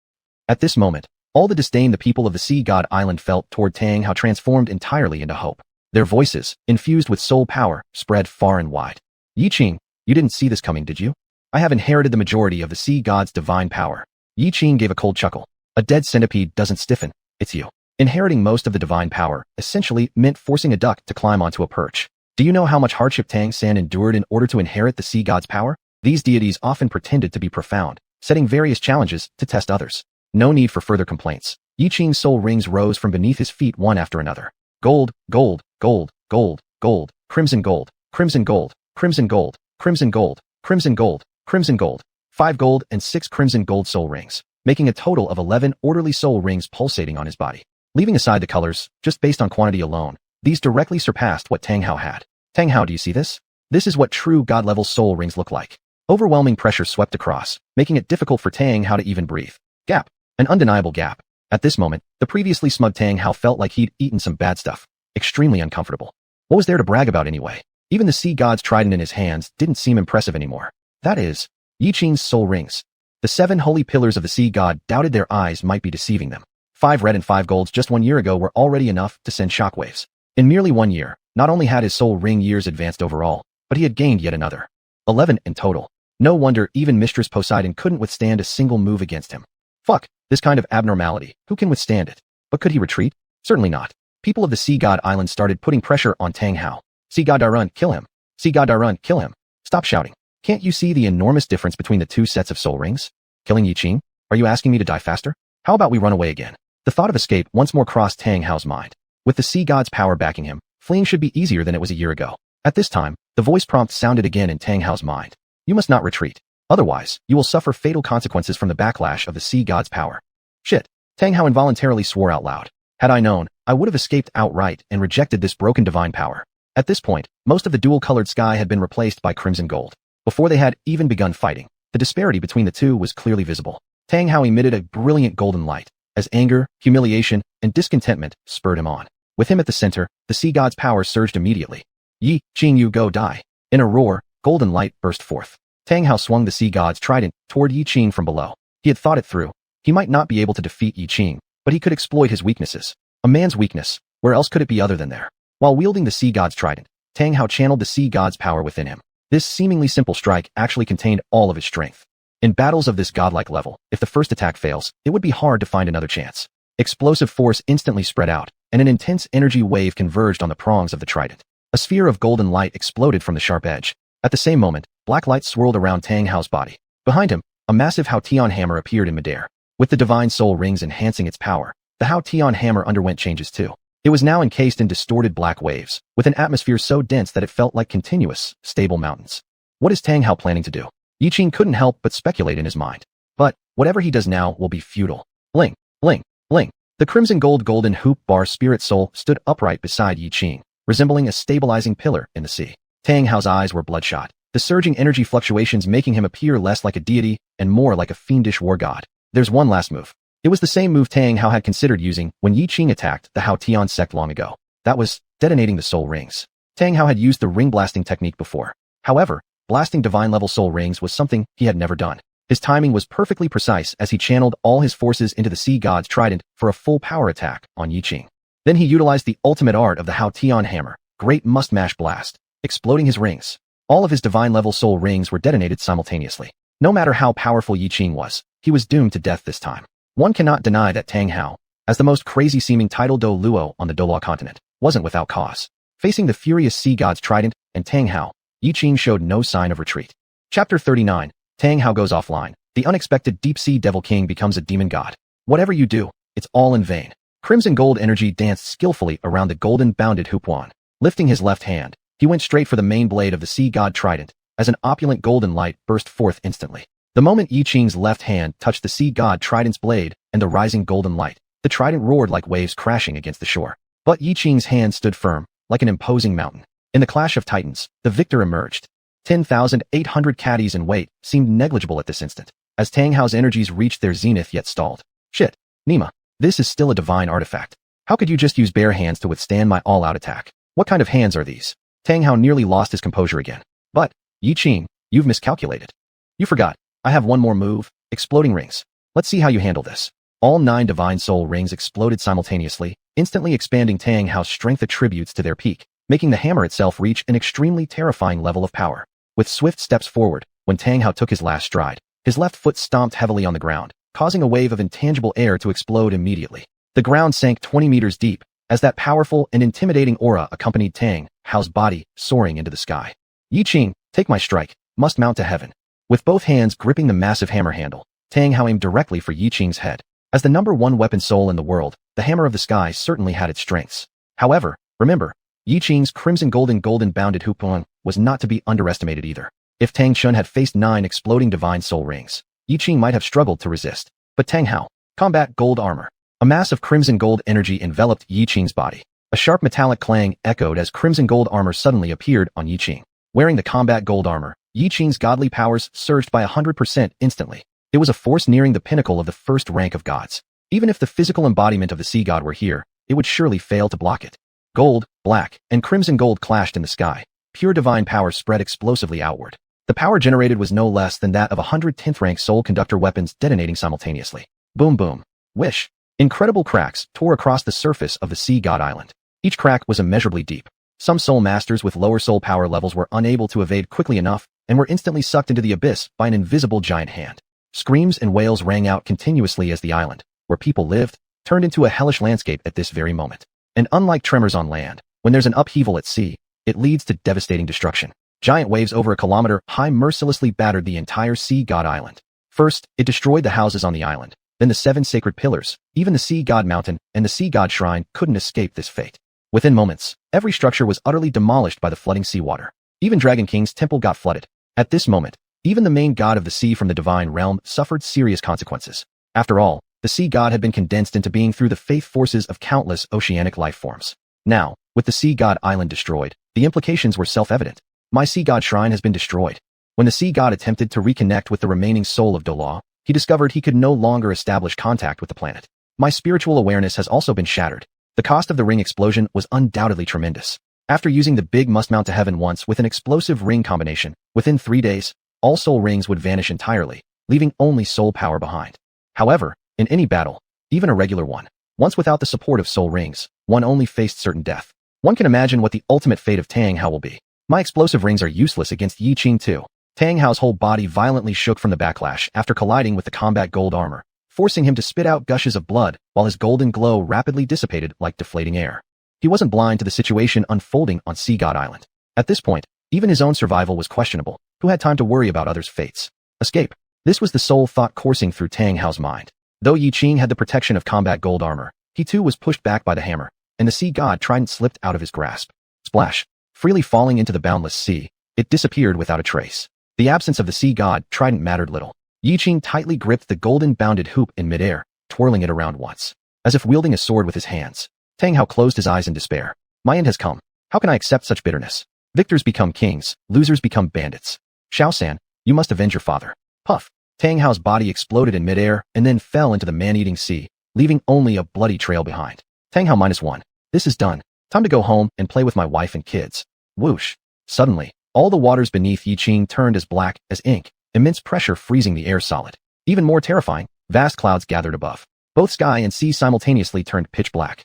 At this moment, all the disdain the people of the Sea God Island felt toward Tang Hao transformed entirely into hope. Their voices, infused with soul power, spread far and wide. Yiqing, you didn't see this coming, did you? I have inherited the majority of the sea god's divine power. Yiqing gave a cold chuckle. A dead centipede doesn't stiffen, it's you. Inheriting most of the divine power essentially meant forcing a duck to climb onto a perch. Do you know how much hardship Tang San endured in order to inherit the sea god's power? These deities often pretended to be profound, setting various challenges to test others. No need for further complaints. Yiqing's soul rings rose from beneath his feet one after another. Gold, gold, gold, gold, gold, crimson gold, crimson gold, crimson gold, crimson gold, crimson gold, crimson gold. 5 gold and 6 crimson gold soul rings, making a total of 11 orderly soul rings pulsating on his body. Leaving aside the colors, just based on quantity alone, these directly surpassed what Tang Hao had. Tang Hao, do you see this? This is what true god-level soul rings look like. Overwhelming pressure swept across, making it difficult for Tang Hao to even breathe. Gap. An undeniable gap. At this moment, the previously smug Tang Hao felt like he'd eaten some bad stuff. Extremely uncomfortable. What was there to brag about anyway? Even the sea god's trident in his hands didn't seem impressive anymore. That is, Yiqing's soul rings. The 7 holy pillars of the sea god doubted their eyes might be deceiving them. 5 red and 5 golds just 1 year ago were already enough to send shockwaves. In merely 1 year, not only had his soul ring years advanced overall, but he had gained yet another. 11 in total. No wonder even Mistress Poseidon couldn't withstand a single move against him. Fuck, this kind of abnormality, who can withstand it? But could he retreat? Certainly not. People of the Sea God Island started putting pressure on Tang Hao. Sea God Darun, kill him. Sea God Darun, kill him. Stop shouting. Can't you see the enormous difference between the 2 sets of soul rings? Killing Yiqing? Are you asking me to die faster? How about we run away again? The thought of escape once more crossed Tang Hao's mind. With the Sea God's power backing him, fleeing should be easier than it was a year ago. At this time, the voice prompt sounded again in Tang Hao's mind. You must not retreat. Otherwise, you will suffer fatal consequences from the backlash of the Sea God's power. Shit. Tang Hao involuntarily swore out loud. Had I known, I would have escaped outright and rejected this broken divine power. At this point, most of the dual-colored sky had been replaced by crimson gold. Before they had even begun fighting, the disparity between the two was clearly visible. Tang Hao emitted a brilliant golden light, as anger, humiliation, and discontentment spurred him on. With him at the center, the sea god's power surged immediately. Yiqing, you go die. In a roar, golden light burst forth. Tang Hao swung the sea god's trident toward Yiqing from below. He had thought it through. He might not be able to defeat Yiqing, but he could exploit his weaknesses. A man's weakness, where else could it be other than there? While wielding the sea god's trident, Tang Hao channeled the sea god's power within him. This seemingly simple strike actually contained all of his strength. In battles of this godlike level, if the first attack fails, it would be hard to find another chance. Explosive force instantly spread out, and an intense energy wave converged on the prongs of the trident. A sphere of golden light exploded from the sharp edge. At the same moment, black light swirled around Tang Hao's body. Behind him, a massive Hao Tian hammer appeared in midair. With the divine soul rings enhancing its power, the Hao Tian hammer underwent changes too. It was now encased in distorted black waves, with an atmosphere so dense that it felt like continuous, stable mountains. What is Tang Hao planning to do? Yiqing couldn't help but speculate in his mind. But, whatever he does now will be futile. Bling, bling, bling. The crimson golden hoop bar spirit soul stood upright beside Yiqing, resembling a stabilizing pillar in the sea. Tang Hao's eyes were bloodshot, the surging energy fluctuations making him appear less like a deity and more like a fiendish war god. There's one last move. It was the same move Tang Hao had considered using when Yiqing attacked the Hao Tian sect long ago. That was detonating the soul rings. Tang Hao had used the ring blasting technique before. However, blasting divine-level soul rings was something he had never done. His timing was perfectly precise as he channeled all his forces into the sea god's trident for a full power attack on Yiqing. Then he utilized the ultimate art of the Hao Tian hammer, Great Must-Mash Blast, exploding his rings. All of his divine-level soul rings were detonated simultaneously. No matter how powerful Yiqing was, he was doomed to death this time. One cannot deny that Tang Hao, as the most crazy-seeming title Douluo on the Douluo continent, wasn't without cause. Facing the furious sea god's trident and Tang Hao, Yiqing showed no sign of retreat. Chapter 39, Tang Hao goes offline. The unexpected deep-sea devil king becomes a demon god. Whatever you do, it's all in vain. Crimson gold energy danced skillfully around the golden-bounded xuanhuan. Lifting his left hand, he went straight for the main blade of the sea god trident, as an opulent golden light burst forth instantly. The moment Yiqing's left hand touched the sea god trident's blade and the rising golden light, the trident roared like waves crashing against the shore. But Yiqing's hand stood firm, like an imposing mountain. In the clash of titans, the victor emerged. 10,800 caddies in weight seemed negligible at this instant, as Tang Hao's energies reached their zenith yet stalled. Shit, Nima, this is still a divine artifact. How could you just use bare hands to withstand my all-out attack? What kind of hands are these? Tang Hao nearly lost his composure again. But, Yiqing, you've miscalculated. You forgot. I have one more move, exploding rings. Let's see how you handle this. All 9 divine soul rings exploded simultaneously, instantly expanding Tang Hao's strength attributes to their peak, making the hammer itself reach an extremely terrifying level of power. With swift steps forward, when Tang Hao took his last stride, his left foot stomped heavily on the ground, causing a wave of intangible air to explode immediately. The ground sank 20 meters deep, as that powerful and intimidating aura accompanied Tang Hao's body soaring into the sky. Yiqing, take my strike, must mount to heaven. With both hands gripping the massive hammer handle, Tang Hao aimed directly for Yiqing's head. As the #1 weapon soul in the world, the Hammer of the Sky certainly had its strengths. However, remember, Yiqing's crimson golden bounded xuanhuan was not to be underestimated either. If Tang Chun had faced 9 exploding divine soul rings, Yiqing might have struggled to resist. But Tang Hao, combat gold armor. A mass of crimson gold energy enveloped Yiqing's body. A sharp metallic clang echoed as crimson gold armor suddenly appeared on Yiqing. Wearing the combat gold armor, Yiqing's godly powers surged by 100% instantly. It was a force nearing the pinnacle of the first rank of gods. Even if the physical embodiment of the sea god were here, it would surely fail to block it. Gold, black, and crimson gold clashed in the sky. Pure divine power spread explosively outward. The power generated was no less than that of 110th rank soul conductor weapons detonating simultaneously. Boom boom. Whish. Incredible cracks tore across the surface of the sea god island. Each crack was immeasurably deep. Some soul masters with lower soul power levels were unable to evade quickly enough and were instantly sucked into the abyss by an invisible giant hand. Screams and wails rang out continuously as the island, where people lived, turned into a hellish landscape at this very moment. And unlike tremors on land, when there's an upheaval at sea, it leads to devastating destruction. Giant waves over a kilometer high mercilessly battered the entire sea god island. First, it destroyed the houses on the island, then the 7 sacred pillars, even the sea god mountain and the sea god shrine couldn't escape this fate. Within moments, every structure was utterly demolished by the flooding seawater. Even Dragon King's temple got flooded. At this moment, even the main god of the sea from the divine realm suffered serious consequences. After all, the sea god had been condensed into being through the faith forces of countless oceanic life forms. Now, with the sea god island destroyed, the implications were self-evident. My sea god shrine has been destroyed. When the sea god attempted to reconnect with the remaining soul of Douluo, he discovered he could no longer establish contact with the planet. My spiritual awareness has also been shattered. The cost of the ring explosion was undoubtedly tremendous. After using the big must-mount to heaven once with an explosive ring combination, within 3 days, all soul rings would vanish entirely, leaving only soul power behind. However, in any battle, even a regular one, once without the support of soul rings, one only faced certain death. One can imagine what the ultimate fate of Tang Hao will be. My explosive rings are useless against Yiqing too. Tang Hao's whole body violently shook from the backlash after colliding with the combat gold armor, forcing him to spit out gushes of blood while his golden glow rapidly dissipated like deflating air. He wasn't blind to the situation unfolding on Sea God Island. At this point, even his own survival was questionable. Who had time to worry about others' fates? Escape. This was the sole thought coursing through Tang Hao's mind. Though Yiqing had the protection of combat gold armor, he too was pushed back by the hammer, and the sea god trident slipped out of his grasp. Splash. Freely falling into the boundless sea, it disappeared without a trace. The absence of the sea god trident mattered little. Yiqing tightly gripped the golden bounded hoop in midair, twirling it around once, as if wielding a sword with his hands. Tang Hao closed his eyes in despair. My end has come. How can I accept such bitterness? Victors become kings, losers become bandits. Xiao-san, you must avenge your father. Puff. Tang Hao's body exploded in midair and then fell into the man-eating sea, leaving only a bloody trail behind. Tang Hao -1. This is done. Time to go home and play with my wife and kids. Whoosh. Suddenly, all the waters beneath Yiqing turned as black as ink, immense pressure freezing the air solid. Even more terrifying, vast clouds gathered above. Both sky and sea simultaneously turned pitch black.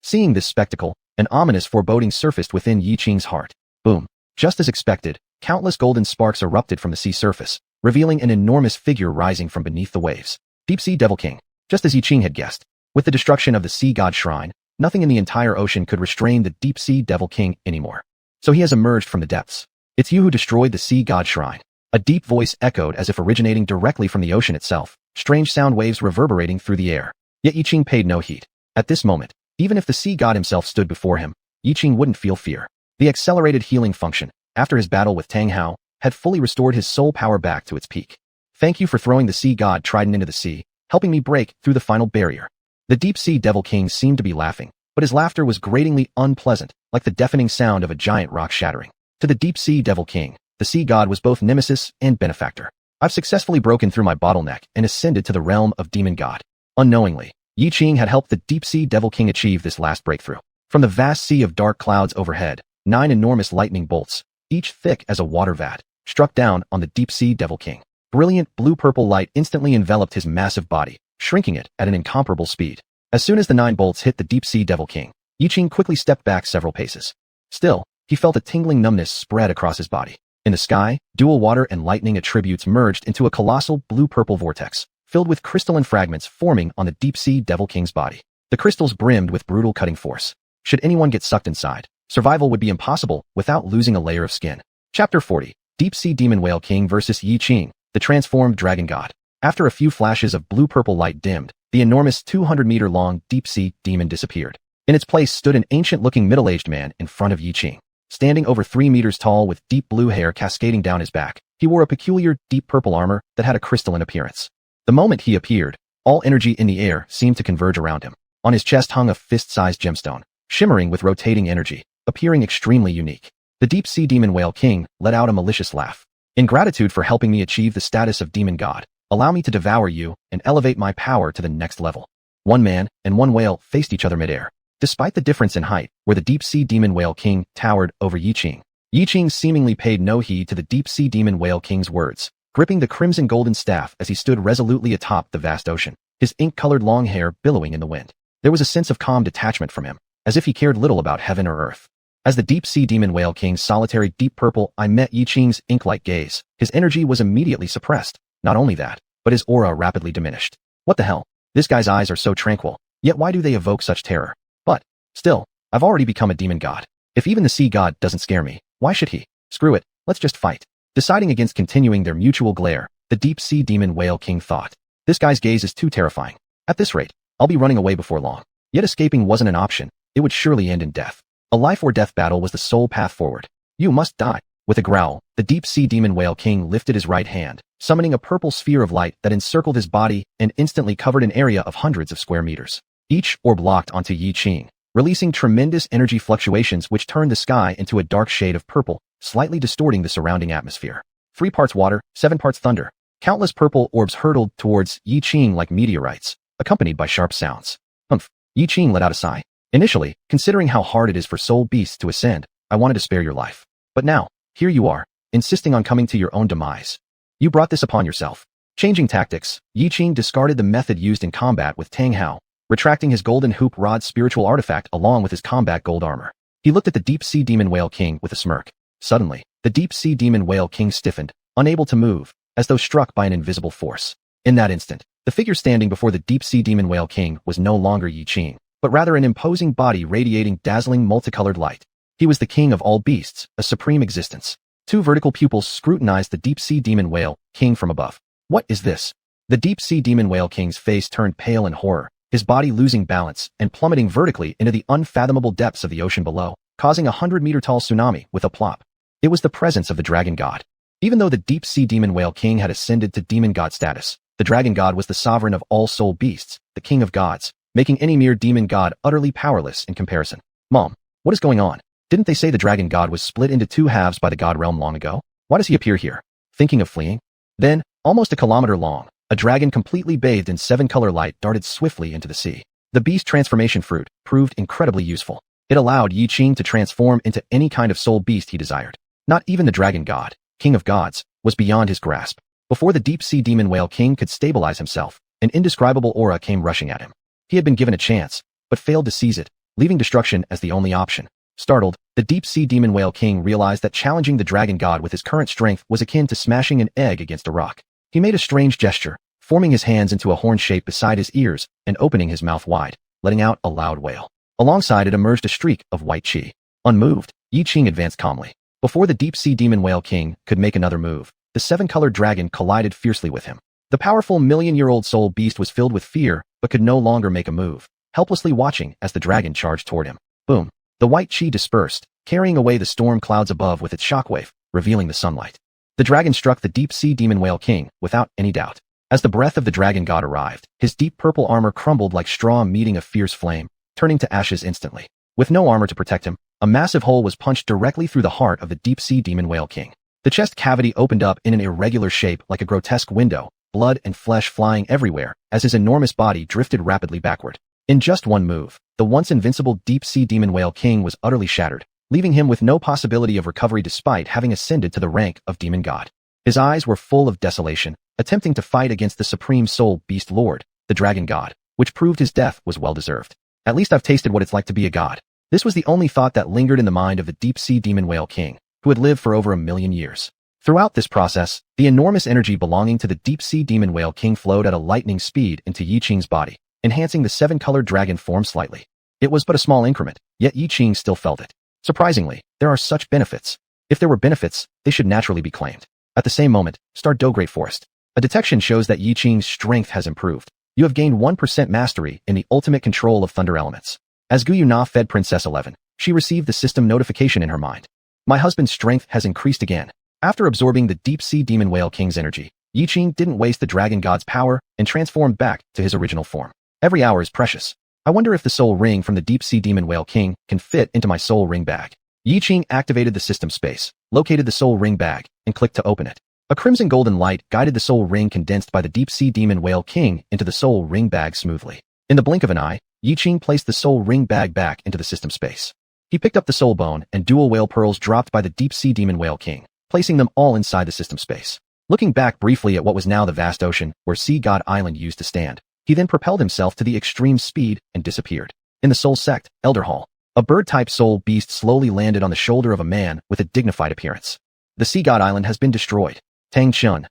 Seeing this spectacle, an ominous foreboding surfaced within Yiqing's heart. Boom. Just as expected, countless golden sparks erupted from the sea surface, revealing an enormous figure rising from beneath the waves. Deep Sea Devil King. Just as Yiqing had guessed. With the destruction of the Sea God Shrine, nothing in the entire ocean could restrain the Deep Sea Devil King anymore. So he has emerged from the depths. It's you who destroyed the Sea God Shrine. A deep voice echoed as if originating directly from the ocean itself, strange sound waves reverberating through the air. Yet Yiqing paid no heed. At this moment, even if the sea god himself stood before him, Yiqing wouldn't feel fear. The accelerated healing function, after his battle with Tang Hao, had fully restored his soul power back to its peak. Thank you for throwing the sea god trident into the sea, helping me break through the final barrier. The Deep Sea Devil King seemed to be laughing, but his laughter was gratingly unpleasant, like the deafening sound of a giant rock shattering. To the Deep Sea Devil King, the sea god was both nemesis and benefactor. I've successfully broken through my bottleneck and ascended to the realm of demon god. Unknowingly, Yiqing had helped the Deep Sea Devil King achieve this last breakthrough. From the vast sea of dark clouds overhead, 9 enormous lightning bolts, each thick as a water vat, struck down on the Deep Sea Devil King. Brilliant blue-purple light instantly enveloped his massive body, shrinking it at an incomparable speed. As soon as the 9 bolts hit the Deep Sea Devil King, Yiqing quickly stepped back several paces. Still, he felt a tingling numbness spread across his body. In the sky, dual water and lightning attributes merged into a colossal blue-purple vortex, filled with crystalline fragments forming on the Deep Sea Devil King's body. The crystals brimmed with brutal cutting force. Should anyone get sucked inside, survival would be impossible without losing a layer of skin. Chapter 40. Deep-Sea Demon Whale King versus Yiqing, the transformed dragon god. After a few flashes of blue-purple light dimmed, the enormous 200-meter-long deep-sea demon disappeared. In its place stood an ancient-looking middle-aged man in front of Yiqing. Standing over 3 meters tall with deep blue hair cascading down his back, he wore a peculiar, deep purple armor that had a crystalline appearance. The moment he appeared, all energy in the air seemed to converge around him. On his chest hung a fist-sized gemstone, shimmering with rotating energy, appearing extremely unique. The Deep-Sea Demon Whale King let out a malicious laugh. In gratitude for helping me achieve the status of demon god, allow me to devour you and elevate my power to the next level. One man and one whale faced each other midair. Despite the difference in height, where the Deep-Sea Demon Whale King towered over Yiqing, Yiqing seemingly paid no heed to the Deep-Sea Demon Whale King's words, gripping the crimson golden staff as he stood resolutely atop the vast ocean, his ink-colored long hair billowing in the wind. There was a sense of calm detachment from him, as if he cared little about heaven or earth. As the Deep-Sea Demon Whale King's solitary deep purple eye met Yiqing's ink-like gaze, his energy was immediately suppressed. Not only that, but his aura rapidly diminished. What the hell? This guy's eyes are so tranquil, yet why do they evoke such terror? But, still, I've already become a demon god. If even the sea god doesn't scare me, why should he? Screw it, let's just fight. Deciding against continuing their mutual glare, the Deep-Sea Demon Whale King thought. This guy's gaze is too terrifying. At this rate, I'll be running away before long. Yet escaping wasn't an option, it would surely end in death. A life-or-death battle was the sole path forward. You must die. With a growl, the Deep-Sea Demon Whale King lifted his right hand, summoning a purple sphere of light that encircled his body and instantly covered an area of hundreds of square meters. Each orb locked onto Yiqing, releasing tremendous energy fluctuations which turned the sky into a dark shade of purple, slightly distorting the surrounding atmosphere. 3 parts water, 7 parts thunder. Countless purple orbs hurtled towards Yiqing like meteorites, accompanied by sharp sounds. Humph. Yiqing let out a sigh. Initially, considering how hard it is for soul beasts to ascend, I wanted to spare your life. But now, here you are, insisting on coming to your own demise. You brought this upon yourself. Changing tactics, Yiqing discarded the method used in combat with Tangan, retracting his golden hoop rod's spiritual artifact along with his combat gold armor. He looked at the Deep-Sea Demon Whale King with a smirk. Suddenly, the Deep-Sea Demon Whale King stiffened, unable to move, as though struck by an invisible force. In that instant, the figure standing before the Deep-Sea Demon Whale King was no longer Yiqing, but rather an imposing body radiating dazzling multicolored light. He was the king of all beasts, a supreme existence. 2 vertical pupils scrutinized the Deep-Sea Demon Whale King from above. What is this? The Deep-Sea Demon Whale King's face turned pale in horror, his body losing balance and plummeting vertically into the unfathomable depths of the ocean below, causing a 100-meter-tall tsunami with a plop. It was the presence of the dragon god. Even though the Deep-Sea Demon Whale King had ascended to demon god status, the dragon god was the sovereign of all soul beasts, the king of gods, making any mere demon god utterly powerless in comparison. Mom, what is going on? Didn't they say the dragon god was split into 2 halves by the god realm long ago? Why does he appear here? Thinking of fleeing? Then, almost a kilometer long, a dragon completely bathed in 7-color light darted swiftly into the sea. The beast transformation fruit proved incredibly useful. It allowed Yiqing to transform into any kind of soul beast he desired. Not even the dragon god, king of gods, was beyond his grasp. Before the Deep-Sea Demon Whale King could stabilize himself, an indescribable aura came rushing at him. He had been given a chance, but failed to seize it, leaving destruction as the only option. Startled, the Deep-Sea Demon Whale King realized that challenging the dragon god with his current strength was akin to smashing an egg against a rock. He made a strange gesture, forming his hands into a horn shape beside his ears and opening his mouth wide, letting out a loud wail. Alongside it emerged a streak of white chi. Unmoved, Yiqing advanced calmly. Before the Deep-Sea Demon Whale King could make another move, the 7-colored dragon collided fiercely with him. The powerful million-year-old soul beast was filled with fear, but could no longer make a move, helplessly watching as the dragon charged toward him. Boom! The white chi dispersed, carrying away the storm clouds above with its shockwave, revealing the sunlight. The dragon struck the Deep-Sea Demon Whale King, without any doubt. As the breath of the dragon god arrived, his deep purple armor crumbled like straw meeting a fierce flame, turning to ashes instantly. With no armor to protect him, a massive hole was punched directly through the heart of the Deep-Sea Demon Whale King. The chest cavity opened up in an irregular shape like a grotesque window, blood and flesh flying everywhere as his enormous body drifted rapidly backward. In just one move, the once invincible Deep-Sea Demon Whale King was utterly shattered, leaving him with no possibility of recovery despite having ascended to the rank of demon god. His eyes were full of desolation, attempting to fight against the supreme soul beast lord, the dragon god, which proved his death was well-deserved. At least I've tasted what it's like to be a god. This was the only thought that lingered in the mind of the Deep-Sea Demon Whale King, who had lived for over 1,000,000 years. Throughout this process, the enormous energy belonging to the Deep-Sea Demon Whale King flowed at a lightning speed into Yiqing's body, enhancing the 7-colored dragon form slightly. It was but a small increment, yet Yiqing still felt it. Surprisingly, there are such benefits. If there were benefits, they should naturally be claimed. At the same moment, Stardew Great Forest. A detection shows that Yiqing's strength has improved. You have gained 1% mastery in the ultimate control of thunder elements. As Guyuna fed Princess 11, she received the system notification in her mind. My husband's strength has increased again. After absorbing the deep-sea demon whale king's energy, Yiqing didn't waste the dragon god's power and transformed back to his original form. Every hour is precious. I wonder if the soul ring from the deep-sea demon whale king can fit into my soul ring bag. Yiqing activated the system space, located the soul ring bag, and clicked to open it. A crimson golden light guided the soul ring condensed by the deep-sea demon whale king into the soul ring bag smoothly. In the blink of an eye, Yiqing placed the soul ring bag back into the system space. He picked up the soul bone and dual whale pearls dropped by the deep-sea demon whale king, placing them all inside the system space. Looking back briefly at what was now the vast ocean where Sea God Island used to stand, he then propelled himself to the extreme speed and disappeared. In the Soul Sect, Elder Hall, a bird-type soul beast slowly landed on the shoulder of a man with a dignified appearance. The Sea God Island has been destroyed. Tang Chun.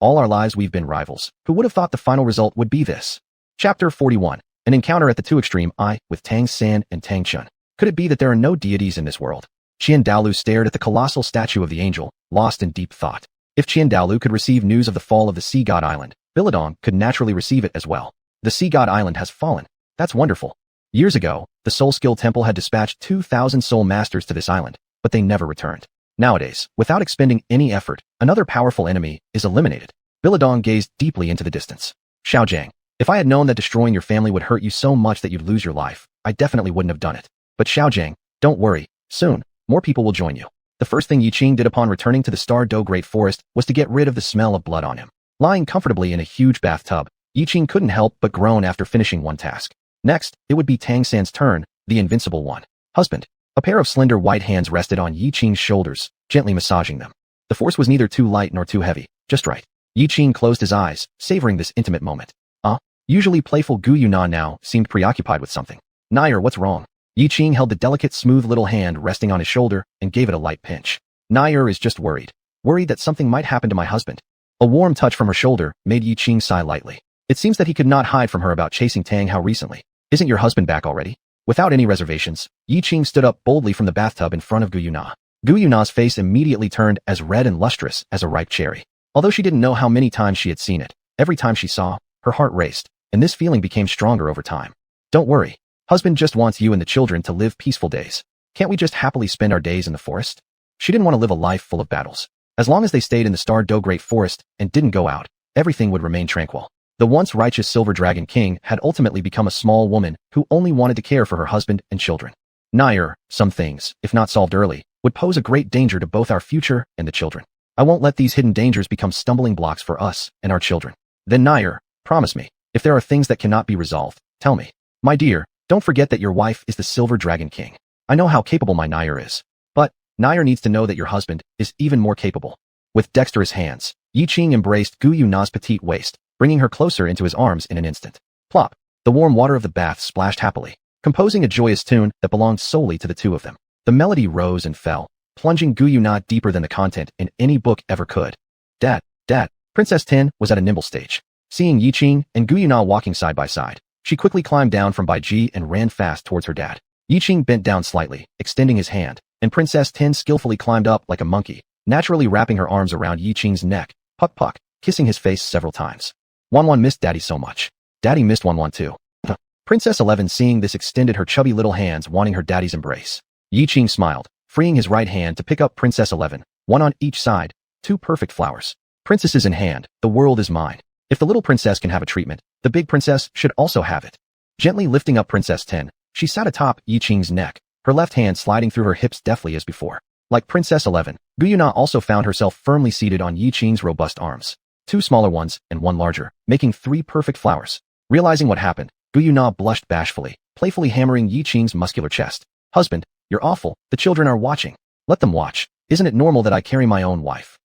All our lives we've been rivals. Who would have thought the final result would be this? Chapter 41. An encounter at the two extreme eye with Tang San and Tang Chun. Could it be that there are no deities in this world? Qian Daolu stared at the colossal statue of the angel, lost in deep thought. If Qian Daolu could receive news of the fall of the Sea God Island, Billabong could naturally receive it as well. The Sea God Island has fallen. That's wonderful. Years ago, the Soul Skill Temple had dispatched 2,000 soul masters to this island, but they never returned. Nowadays, without expending any effort, another powerful enemy is eliminated. Billabong gazed deeply into the distance. Xiaojiang, if I had known that destroying your family would hurt you so much that you'd lose your life, I definitely wouldn't have done it. But Xiaojiang, don't worry. Soon, more people will join you. The first thing Yiqing did upon returning to the Stardew Great Forest was to get rid of the smell of blood on him. Lying comfortably in a huge bathtub, Yiqing couldn't help but groan after finishing one task. Next, it would be Tang San's turn, the invincible one. Husband. A pair of slender white hands rested on Yiqing's shoulders, gently massaging them. The force was neither too light nor too heavy, just right. Yiqing closed his eyes, savoring this intimate moment. Usually playful Gu Yuna now seemed preoccupied with something. Nair, what's wrong? Yiqing held the delicate, smooth little hand resting on his shoulder and gave it a light pinch. Nair is just worried. Worried that something might happen to my husband. A warm touch from her shoulder made Yiqing sigh lightly. It seems that he could not hide from her about chasing Tang Hao recently. Isn't your husband back already? Without any reservations, Yiqing stood up boldly from the bathtub in front of Gu Yuna. Gu Yuna's face immediately turned as red and lustrous as a ripe cherry. Although she didn't know how many times she had seen it, every time she saw, her heart raced, and this feeling became stronger over time. Don't worry. Husband just wants you and the children to live peaceful days. Can't we just happily spend our days in the forest? She didn't want to live a life full of battles. As long as they stayed in the Stardew Great Forest and didn't go out, everything would remain tranquil. The once righteous Silver Dragon King had ultimately become a small woman who only wanted to care for her husband and children. Nair, some things, if not solved early, would pose a great danger to both our future and the children. I won't let these hidden dangers become stumbling blocks for us and our children. Then Nair, promise me, if there are things that cannot be resolved, tell me. My dear, don't forget that your wife is the Silver Dragon King. I know how capable my Nair is. But, Nair needs to know that your husband is even more capable. With dexterous hands, Yiqing embraced Gu Yuna's petite waist, bringing her closer into his arms in an instant. Plop! The warm water of the bath splashed happily, composing a joyous tune that belonged solely to the two of them. The melody rose and fell, plunging Gu Yuna deeper than the content in any book ever could. Dad. Princess Tin was at a nimble stage. Seeing Yiqing and Gu Yuna walking side by side, she quickly climbed down from Baiji and ran fast towards her dad. Yiqing bent down slightly, extending his hand, and Princess Tin skillfully climbed up like a monkey, naturally wrapping her arms around Yiqing's neck, puck, kissing his face several times. Xuanhuan missed Daddy so much. Daddy missed Xuanhuan too. Princess 11 seeing this extended her chubby little hands wanting her daddy's embrace. Yiqing smiled, freeing his right hand to pick up Princess 11, one on each side, two perfect flowers. Princesses in hand, the world is mine. If the little princess can have a treatment, the big princess should also have it. Gently lifting up Princess 10, she sat atop Yiqing's neck, her left hand sliding through her hips deftly as before. Like Princess 11, Gu Yuna also found herself firmly seated on Yiqing's robust arms. Two smaller ones and one larger, making three perfect flowers. Realizing what happened, Gu Yuna blushed bashfully, playfully hammering Yiqing's muscular chest. Husband, you're awful, the children are watching. Let them watch. Isn't it normal that I carry my own wife?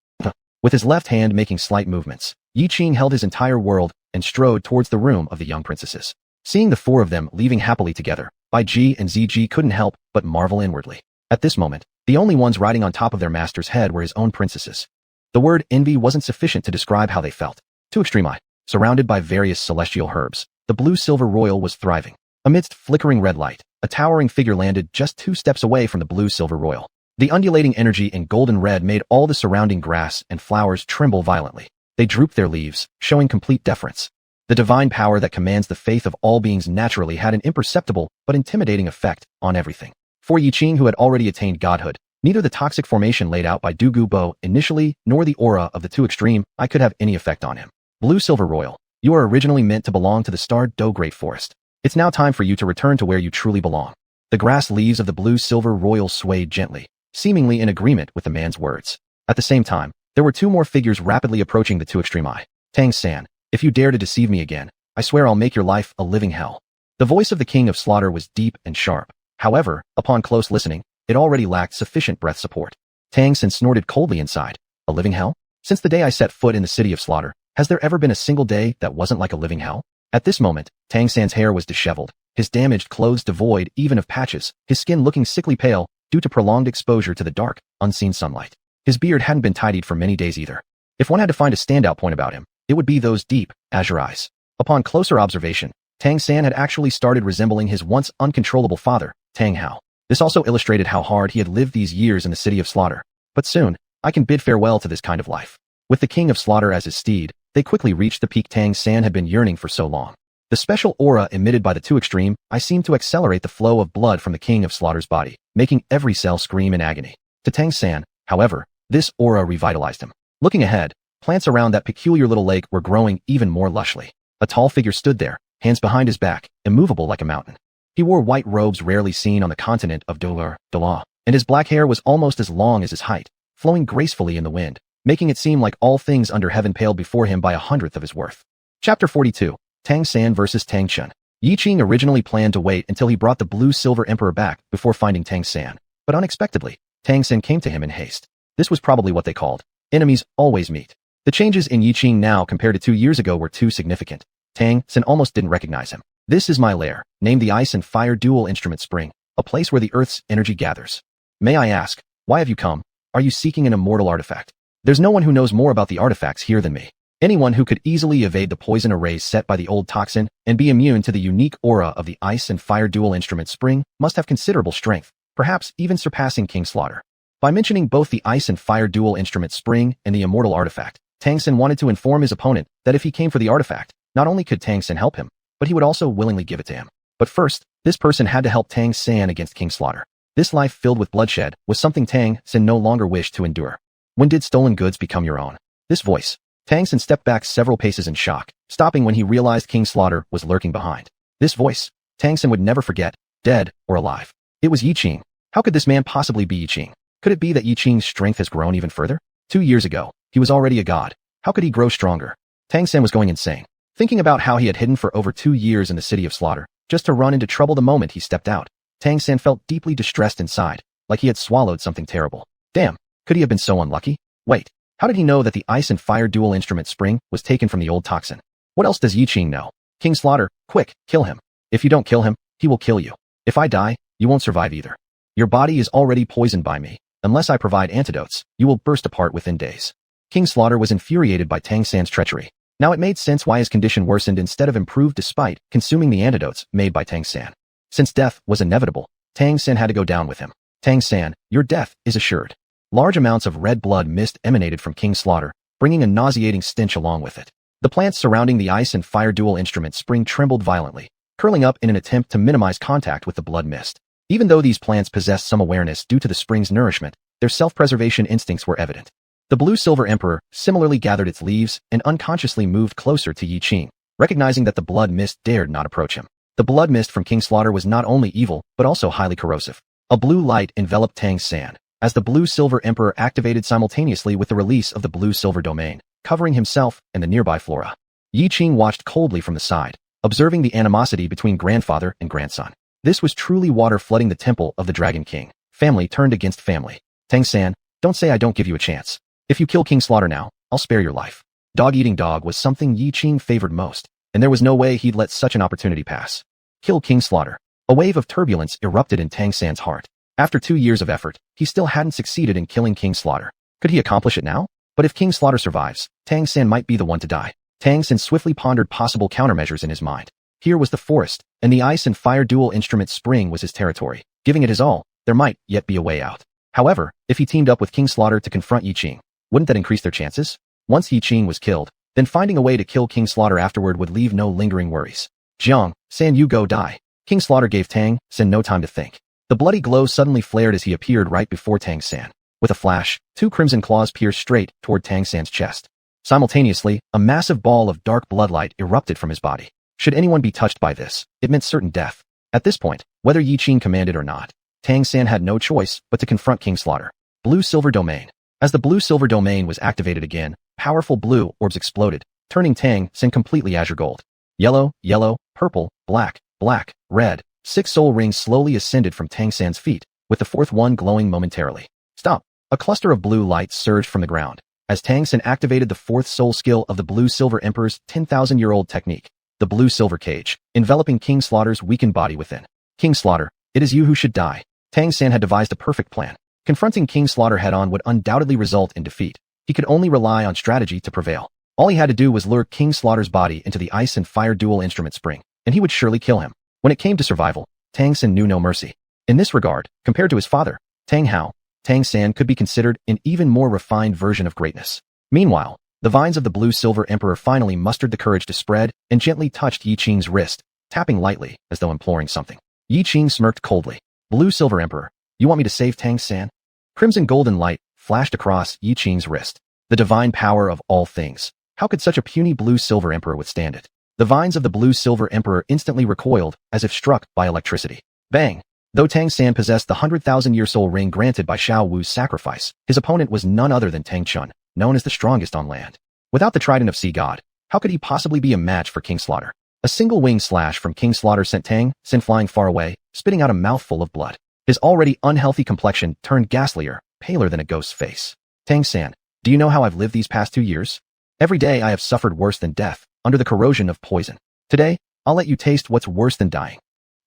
With his left hand making slight movements, Yiqing held his entire world and strode towards the room of the young princesses. Seeing the four of them leaving happily together, Baiji and Ziji couldn't help but marvel inwardly. At this moment, the only ones riding on top of their master's head were his own princesses. The word envy wasn't sufficient to describe how they felt. To extreme eye, surrounded by various celestial herbs, the blue-silver royal was thriving. Amidst flickering red light, a towering figure landed just 2 steps away from the blue-silver royal. The undulating energy in golden red made all the surrounding grass and flowers tremble violently. They drooped their leaves, showing complete deference. The divine power that commands the faith of all beings naturally had an imperceptible but intimidating effect on everything. For Yiqing, who had already attained godhood, neither the toxic formation laid out by Douluo Bo initially nor the aura of the two extreme I could have any effect on him. Blue Silver Royal, you are originally meant to belong to the starred Do Great Forest. It's now time for you to return to where you truly belong. The grass leaves of the Blue Silver Royal swayed gently, seemingly in agreement with the man's words. At the same time, there were two more figures rapidly approaching the two extreme eye. Tangan, if you dare to deceive me again, I swear I'll make your life a living hell. The voice of the King of Slaughter was deep and sharp. However, upon close listening, it already lacked sufficient breath support. Tangan snorted coldly inside. A living hell? Since the day I set foot in the city of slaughter, has there ever been a single day that wasn't like a living hell? At this moment, Tangan's hair was disheveled, his damaged clothes devoid even of patches, his skin looking sickly pale due to prolonged exposure to the dark, unseen sunlight. His beard hadn't been tidied for many days either. If one had to find a standout point about him, it would be those deep, azure eyes. Upon closer observation, Tangan had actually started resembling his once uncontrollable father, Tang Hao. This also illustrated how hard he had lived these years in the city of slaughter. But soon, I can bid farewell to this kind of life. With the King of Slaughter as his steed, they quickly reached the peak Tangan had been yearning for so long. The special aura emitted by the two extreme I seemed to accelerate the flow of blood from the King of Slaughter's body, making every cell scream in agony. To Tangan, however, this aura revitalized him. Looking ahead, plants around that peculiar little lake were growing even more lushly. A tall figure stood there, hands behind his back, immovable like a mountain. He wore white robes rarely seen on the continent of Douluo, and his black hair was almost as long as his height, flowing gracefully in the wind, making it seem like all things under heaven paled before him by 1/100th of his worth. Chapter 42. Tangan versus Tangan. Yiqing originally planned to wait until he brought the Blue Silver Emperor back before finding Tangan, but unexpectedly, Tangan came to him in haste. This was probably what they called enemies always meet. The changes in Yiqing now compared to 2 years ago were too significant. Tangan almost didn't recognize him. This is my lair, named the Ice and Fire Dual Instrument Spring, a place where the Earth's energy gathers. May I ask, why have you come? Are you seeking an immortal artifact? There's no one who knows more about the artifacts here than me. Anyone who could easily evade the poison arrays set by the old toxin and be immune to the unique aura of the Ice and Fire Dual Instrument Spring must have considerable strength, perhaps even surpassing King Slaughter. By mentioning both the Ice and Fire Dual Instrument Spring and the immortal artifact, Tangan wanted to inform his opponent that if he came for the artifact, not only could Tangan help him, but he would also willingly give it to him. But first, this person had to help Tangan against King Slaughter. This life filled with bloodshed was something Tangan no longer wished to endure. When did stolen goods become your own? This voice. Tangan stepped back several paces in shock, stopping when he realized King Slaughter was lurking behind. This voice, Tangan would never forget, dead or alive. It was Yiqing. How could this man possibly be Yiqing? Could it be that Yiqing's strength has grown even further? 2 years ago, he was already a god. How could he grow stronger? Tangan was going insane, thinking about how he had hidden for over 2 years in the city of slaughter, just to run into trouble the moment he stepped out. Tangan felt deeply distressed inside, like he had swallowed something terrible. Damn, could he have been so unlucky? Wait, how did he know that the Ice and Fire Dual Instrument Spring was taken from the old toxin? What else does Yiqing know? King Slaughter, quick, kill him. If you don't kill him, he will kill you. If I die, you won't survive either. Your body is already poisoned by me. Unless I provide antidotes, you will burst apart within days. King Slaughter was infuriated by Tangan's treachery. Now it made sense why his condition worsened instead of improved despite consuming the antidotes made by Tangan. Since death was inevitable, Tangan had to go down with him. Tangan, your death is assured. Large amounts of red blood mist emanated from King Slaughter, bringing a nauseating stench along with it. The plants surrounding the Ice and Fire Dual Instrument Spring trembled violently, curling up in an attempt to minimize contact with the blood mist. Even though these plants possessed some awareness due to the spring's nourishment, their self-preservation instincts were evident. The Blue Silver Emperor similarly gathered its leaves and unconsciously moved closer to Yiqing, recognizing that the blood mist dared not approach him. The blood mist from King Slaughter was not only evil, but also highly corrosive. A blue light enveloped Tangan, as the Blue Silver Emperor activated simultaneously with the release of the Blue Silver Domain, covering himself and the nearby flora. Yiqing watched coldly from the side, observing the animosity between grandfather and grandson. This was truly water flooding the temple of the Dragon King. Family turned against family. Tangan, don't say I don't give you a chance. If you kill King Slaughter now, I'll spare your life. Dog-eating dog was something Yiqing favored most, and there was no way he'd let such an opportunity pass. Kill King Slaughter. A wave of turbulence erupted in Tangan's heart. After 2 years of effort, he still hadn't succeeded in killing King Slaughter. Could he accomplish it now? But if King Slaughter survives, Tangan might be the one to die. Tangan swiftly pondered possible countermeasures in his mind. Here was the forest, and the Ice and Fire Dual Instrument Spring was his territory. Giving it his all, there might yet be a way out. However, if he teamed up with King Slaughter to confront Yiqing, wouldn't that increase their chances? Once Yiqing was killed, then finding a way to kill King Slaughter afterward would leave no lingering worries. Jiang, San, you go die. King Slaughter gave Tang San no time to think. The bloody glow suddenly flared as he appeared right before Tang San. With a flash, 2 crimson claws pierced straight toward Tang San's chest. Simultaneously, a massive ball of dark bloodlight erupted from his body. Should anyone be touched by this, it meant certain death. At this point, whether Yiqing commanded or not, Tang San had no choice but to confront King Slaughter. Blue-silver domain. As the blue-silver domain was activated again, powerful blue orbs exploded, turning Tang San completely azure gold. Yellow, yellow, purple, black, black, red. 6 soul rings slowly ascended from Tang San's feet, with the 4th one glowing momentarily. Stop! A cluster of blue lights surged from the ground, as Tang San activated the 4th soul skill of the Blue-Silver Emperor's 10,000-year-old technique, the Blue-Silver Cage, enveloping King Slaughter's weakened body within. King Slaughter, it is you who should die. Tang San had devised a perfect plan. Confronting King Slaughter head-on would undoubtedly result in defeat. He could only rely on strategy to prevail. All he had to do was lure King Slaughter's body into the ice and fire dual instrument spring, and he would surely kill him. When it came to survival, Tang San knew no mercy. In this regard, compared to his father, Tang San could be considered an even more refined version of greatness. Meanwhile, the vines of the Blue-Silver Emperor finally mustered the courage to spread and gently touched Yiqing's wrist, tapping lightly as though imploring something. Yiqing smirked coldly. Blue-Silver Emperor, you want me to save Tang San? Crimson golden light flashed across Yiqing's wrist. The divine power of all things. How could such a puny Blue-Silver Emperor withstand it? The vines of the Blue-Silver Emperor instantly recoiled as if struck by electricity. Bang! Though Tang San possessed the 100,000-year soul ring granted by Xiao Wu's sacrifice, his opponent was none other than Tang Chun, known as the strongest on land. Without the trident of Sea God, how could he possibly be a match for King Slaughter? A single wing slash from King Slaughter sent Tang San flying far away, spitting out a mouthful of blood. His already unhealthy complexion turned ghastlier, paler than a ghost's face. Tang San, do you know how I've lived these past 2 years? Every day I have suffered worse than death, under the corrosion of poison. Today, I'll let you taste what's worse than dying.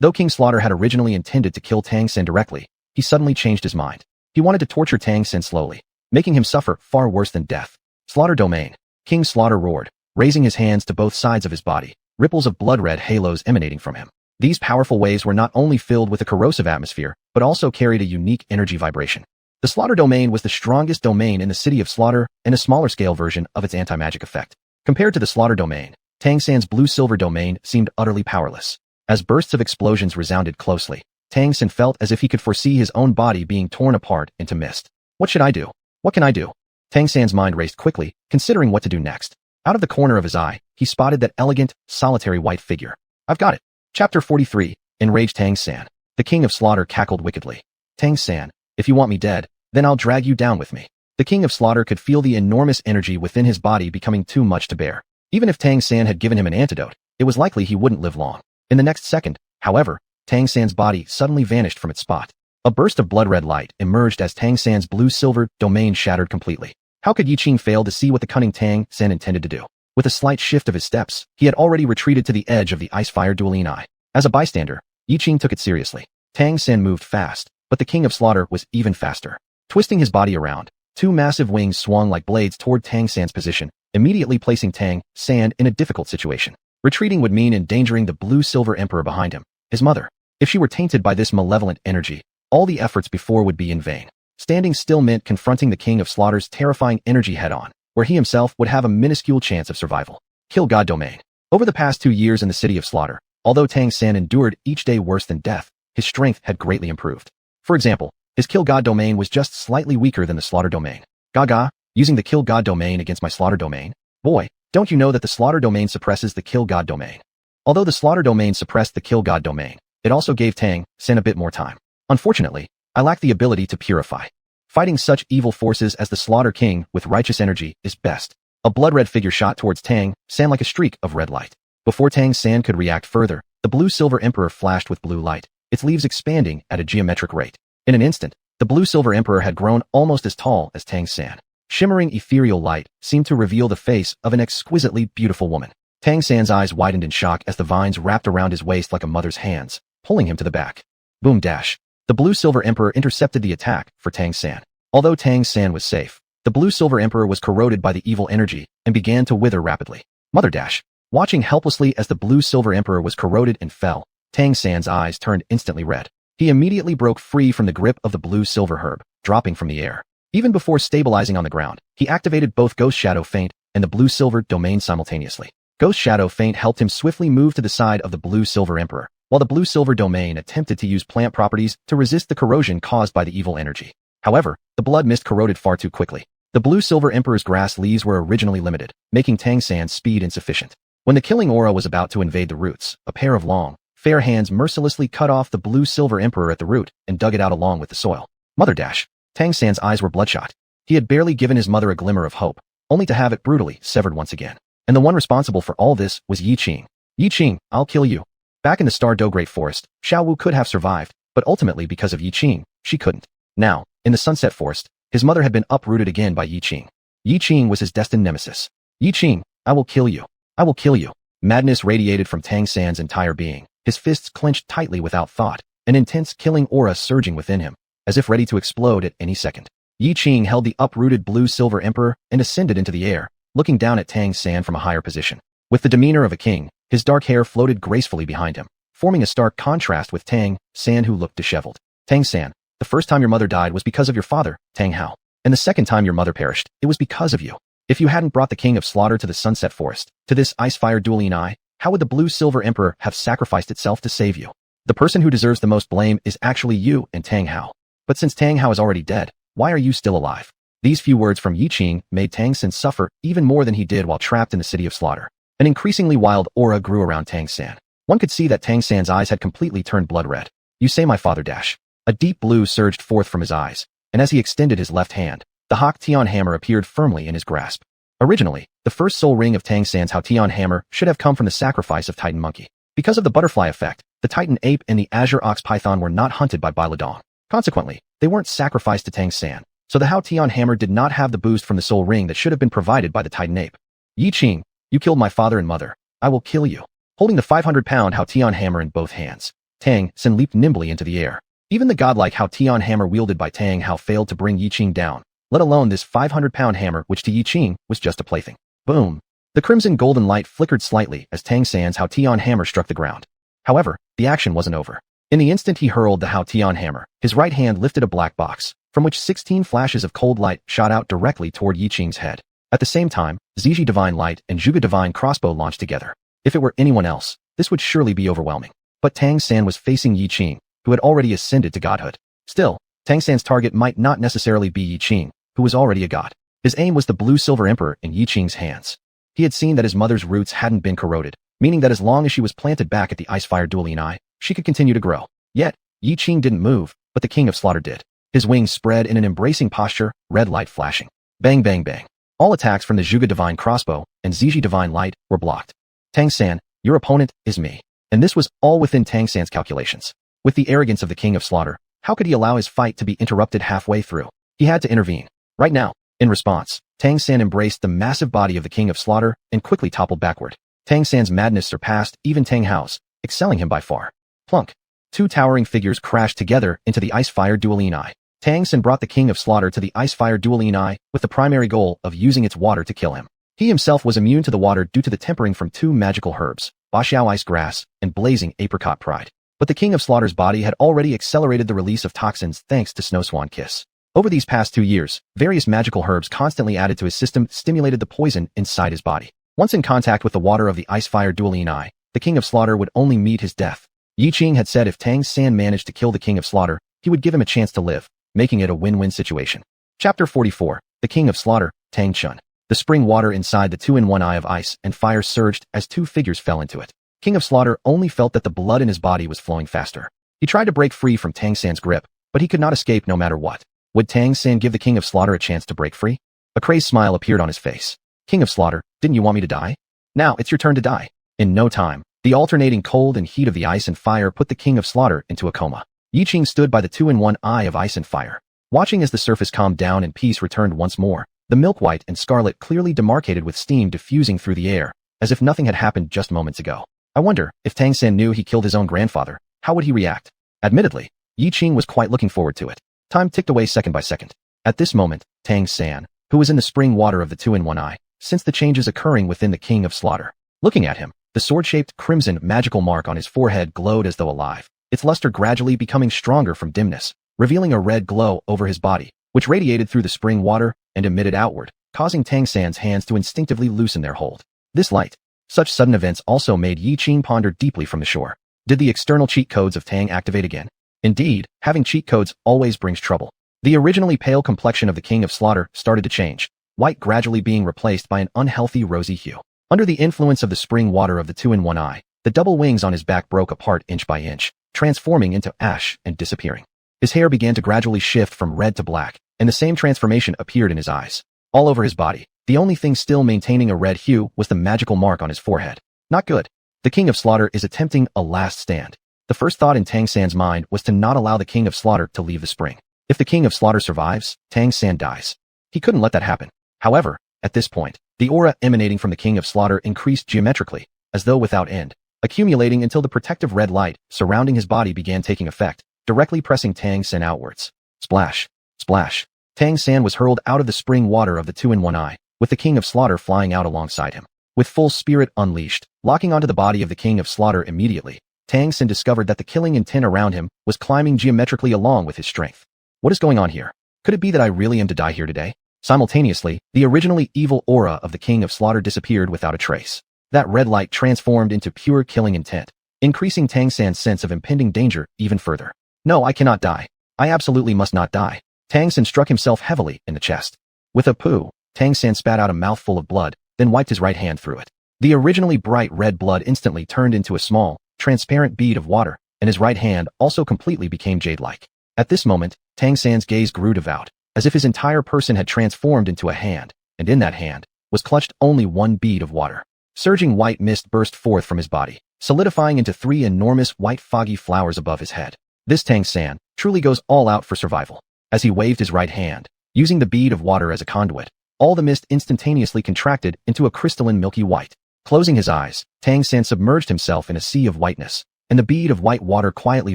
Though King Slaughter had originally intended to kill Tang San directly, he suddenly changed his mind. He wanted to torture Tang San slowly, making him suffer far worse than death. Slaughter domain. King Slaughter roared, raising his hands to both sides of his body, ripples of blood-red halos emanating from him. These powerful waves were not only filled with a corrosive atmosphere, but also carried a unique energy vibration. The Slaughter domain was the strongest domain in the city of Slaughter and a smaller-scale version of its anti-magic effect. Compared to the Slaughter domain, Tang San's blue-silver domain seemed utterly powerless. As bursts of explosions resounded closely, Tang San felt as if he could foresee his own body being torn apart into mist. What should I do? What can I do? Tang San's mind raced quickly, considering what to do next. Out of the corner of his eye, he spotted that elegant, solitary white figure. I've got it. Chapter 43. Enraged Tang San. The King of Slaughter cackled wickedly. Tang San, if you want me dead, then I'll drag you down with me. The King of Slaughter could feel the enormous energy within his body becoming too much to bear. Even if Tang San had given him an antidote, it was likely he wouldn't live long. In the next second, however, Tang San's body suddenly vanished from its spot. A burst of blood-red light emerged as Tang San's blue-silver domain shattered completely. How could Yiqing fail to see what the cunning Tang San intended to do? With a slight shift of his steps, he had already retreated to the edge of the ice-fire dueling eye. As a bystander, Yiqing took it seriously. Tang San moved fast, but the King of Slaughter was even faster. Twisting his body around, 2 massive wings swung like blades toward Tang San's position, immediately placing Tang San in a difficult situation. Retreating would mean endangering the Blue-Silver Emperor behind him, his mother. If she were tainted by this malevolent energy, all the efforts before would be in vain. Standing still meant confronting the King of Slaughter's terrifying energy head-on, where he himself would have a minuscule chance of survival. Kill God domain. Over the past 2 years in the city of Slaughter, although Tang San endured each day worse than death, his strength had greatly improved. For example, his Kill God domain was just slightly weaker than the Slaughter domain. Gaga, using the Kill God domain against my Slaughter domain? Boy, don't you know that the Slaughter domain suppresses the Kill God domain? Although the Slaughter domain suppressed the Kill God domain, it also gave Tang San a bit more time. Unfortunately, I lack the ability to purify. Fighting such evil forces as the Slaughter King with righteous energy is best. A blood-red figure shot towards Tang San like a streak of red light. Before Tang San could react further, the Blue-Silver Emperor flashed with blue light, its leaves expanding at a geometric rate. In an instant, the Blue-Silver Emperor had grown almost as tall as Tang San. Shimmering ethereal light seemed to reveal the face of an exquisitely beautiful woman. Tang San's eyes widened in shock as the vines wrapped around his waist like a mother's hands, pulling him to the back. Boom dash. The Blue-Silver Emperor intercepted the attack for Tang San. Although Tang San was safe, the Blue-Silver Emperor was corroded by the evil energy and began to wither rapidly. Mother dash. Watching helplessly as the Blue-Silver Emperor was corroded and fell, Tang San's eyes turned instantly red. He immediately broke free from the grip of the Blue-Silver Herb, dropping from the air. Even before stabilizing on the ground, he activated both Ghost Shadow Feint and the Blue-Silver Domain simultaneously. Ghost Shadow Feint helped him swiftly move to the side of the Blue-Silver Emperor, while the Blue-Silver Domain attempted to use plant properties to resist the corrosion caused by the evil energy. However, the blood mist corroded far too quickly. The Blue-Silver Emperor's grass leaves were originally limited, making Tangan's speed insufficient. When the killing aura was about to invade the roots, a pair of long, fair hands mercilessly cut off the Blue-Silver Emperor at the root and dug it out along with the soil. Mother dash. Tangan's eyes were bloodshot. He had barely given his mother a glimmer of hope, only to have it brutally severed once again. And the one responsible for all this was Yiqing. Yiqing, I'll kill you. Back in the Stardew Great Forest, Xiaowu could have survived, but ultimately because of Yiqing, she couldn't. Now, in the Sunset Forest, his mother had been uprooted again by Yiqing. Yiqing was his destined nemesis. Yiqing, I will kill you. I will kill you. Madness radiated from Tangan's entire being, his fists clenched tightly without thought, an intense killing aura surging within him, as if ready to explode at any second. Yiqing held the uprooted Blue-Silver Emperor and ascended into the air, looking down at Tangan from a higher position. With the demeanor of a king, his dark hair floated gracefully behind him, forming a stark contrast with Tangan, who looked disheveled. Tangan, the first time your mother died was because of your father, Tanghao. And the second time your mother perished, it was because of you. If you hadn't brought the King of Slaughter to the Sunset Forest, to this ice-fire dueling eye, how would the Blue-Silver Emperor have sacrificed itself to save you? The person who deserves the most blame is actually you and Tanghao. But since Tanghao is already dead, why are you still alive? These few words from Yiqing made Tangan suffer even more than he did while trapped in the City of Slaughter. An increasingly wild aura grew around Tangan. One could see that Tangan's eyes had completely turned blood red. You say my father dash. A deep blue surged forth from his eyes, and as he extended his left hand, the Hak Tian hammer appeared firmly in his grasp. Originally, the first soul ring of Tangan's Hak Tian hammer should have come from the sacrifice of Titan Monkey. Because of the butterfly effect, the Titan Ape and the Azure Ox Python were not hunted by Bailadong. Consequently, they weren't sacrificed to Tangan, so the Hak Tian hammer did not have the boost from the soul ring that should have been provided by the Titan Ape. Yiqing, you killed my father and mother. I will kill you. Holding the 500-pound Hak Tian hammer in both hands, Tangan leaped nimbly into the air. Even the godlike Hak Tian hammer wielded by Tanghao failed to bring Yiqing down, let alone this 500-pound hammer which to Yiqing was just a plaything. Boom! The crimson golden light flickered slightly as Tangan's Hak Tian hammer struck the ground. However, the action wasn't over. In the instant he hurled the Hak Tian hammer, his right hand lifted a black box, from which 16 flashes of cold light shot out directly toward Yiqing's head. At the same time, Ziji Divine Light and Zhuge Divine Crossbow launched together. If it were anyone else, this would surely be overwhelming. But Tangan was facing Yiqing, who had already ascended to godhood. Still, Tangan's target might not necessarily be Yiqing, who was already a god. His aim was the Blue-Silver Emperor in Yiqing's hands. He had seen that his mother's roots hadn't been corroded, meaning that as long as she was planted back at the Icefire Dueling Eye, she could continue to grow. Yet, Yiqing didn't move, but the King of Slaughter did. His wings spread in an embracing posture, red light flashing. Bang bang bang. All attacks from the Zhuge Divine Crossbow and Ziji Divine Light were blocked. Tangan, your opponent is me. And this was all within Tangan's calculations. With the arrogance of the King of Slaughter, how could he allow his fight to be interrupted halfway through? He had to intervene. Right now. In response, Tangan embraced the massive body of the King of Slaughter and quickly toppled backward. Tangan's madness surpassed even Tanghao's, excelling him by far. Plunk. Two towering figures crashed together into the Icefire Dueling Eye. Tangan brought the King of Slaughter to the Icefire Dueling Eye with the primary goal of using its water to kill him. He himself was immune to the water due to the tempering from two magical herbs, Baxiao Ice Grass and Blazing Apricot Pride. But the King of Slaughter's body had already accelerated the release of toxins thanks to Snowswan Kiss. Over these past 2 years, various magical herbs constantly added to his system stimulated the poison inside his body. Once in contact with the water of the Icefire Dueling Eye, the King of Slaughter would only meet his death. Yiqing had said if Tangan managed to kill the King of Slaughter, he would give him a chance to live, making it a win-win situation. Chapter 44, The King of Slaughter, Tang Chun. The spring water inside the 2-in-1 eye of ice and fire surged as two figures fell into it. King of Slaughter only felt that the blood in his body was flowing faster. He tried to break free from Tangan's grip, but he could not escape no matter what. Would Tangan give the King of Slaughter a chance to break free? A crazed smile appeared on his face. King of Slaughter, didn't you want me to die? Now it's your turn to die. In no time, the alternating cold and heat of the ice and fire put the King of Slaughter into a coma. Yiqing stood by the 2-in-1 eye of ice and fire. Watching as the surface calmed down and peace returned once more, the milk white and scarlet clearly demarcated with steam diffusing through the air, as if nothing had happened just moments ago. I wonder, if Tangan knew he killed his own grandfather, how would he react? Admittedly, Yiqing was quite looking forward to it. Time ticked away second by second. At this moment, Tangan, who was in the spring water of the 2-in-1 eye, sensed the changes occurring within the King of Slaughter. Looking at him, the sword-shaped crimson magical mark on his forehead glowed as though alive, its luster gradually becoming stronger from dimness. revealing a red glow over his body, which radiated through the spring water and emitted outward, causing Tangan's hands to instinctively loosen their hold. This light. Such sudden events also made Yiqing ponder deeply from the shore. Did the external cheat codes of Tang activate again? Indeed, having cheat codes always brings trouble. The originally pale complexion of the King of Slaughter started to change, white gradually being replaced by an unhealthy rosy hue. Under the influence of the spring water of the two-in-one eye, the double wings on his back broke apart inch by inch, transforming into ash and disappearing. His hair began to gradually shift from red to black, and the same transformation appeared in his eyes. All over his body, the only thing still maintaining a red hue was the magical mark on his forehead. Not good. The King of Slaughter is attempting a last stand. The first thought in Tangan's mind was to not allow the King of Slaughter to leave the spring. If the King of Slaughter survives, Tangan dies. He couldn't let that happen. However, at this point, the aura emanating from the King of Slaughter increased geometrically, as though without end, accumulating until the protective red light surrounding his body began taking effect, directly pressing Tangan outwards. Splash! Splash! Tangan was hurled out of the spring water of the two-in-one eye, with the King of Slaughter flying out alongside him. With full spirit unleashed, locking onto the body of the King of Slaughter immediately, Tangan discovered that the killing intent around him was climbing geometrically along with his strength. What is going on here? Could it be that I really am to die here today? Simultaneously, the originally evil aura of the King of Slaughter disappeared without a trace. That red light transformed into pure killing intent, increasing Tangan's sense of impending danger even further. No, I cannot die. I absolutely must not die. Tangan struck himself heavily in the chest. With a poo, Tangan spat out a mouthful of blood, then wiped his right hand through it. The originally bright red blood instantly turned into a small, transparent bead of water, and his right hand also completely became jade-like. At this moment, Tangan's gaze grew devout, as if his entire person had transformed into a hand, and in that hand was clutched only one bead of water. Surging white mist burst forth from his body, solidifying into 3 enormous white foggy flowers above his head. This Tangan truly goes all out for survival. As he waved his right hand, using the bead of water as a conduit, all the mist instantaneously contracted into a crystalline milky white. Closing his eyes, Tangan submerged himself in a sea of whiteness, and the bead of white water quietly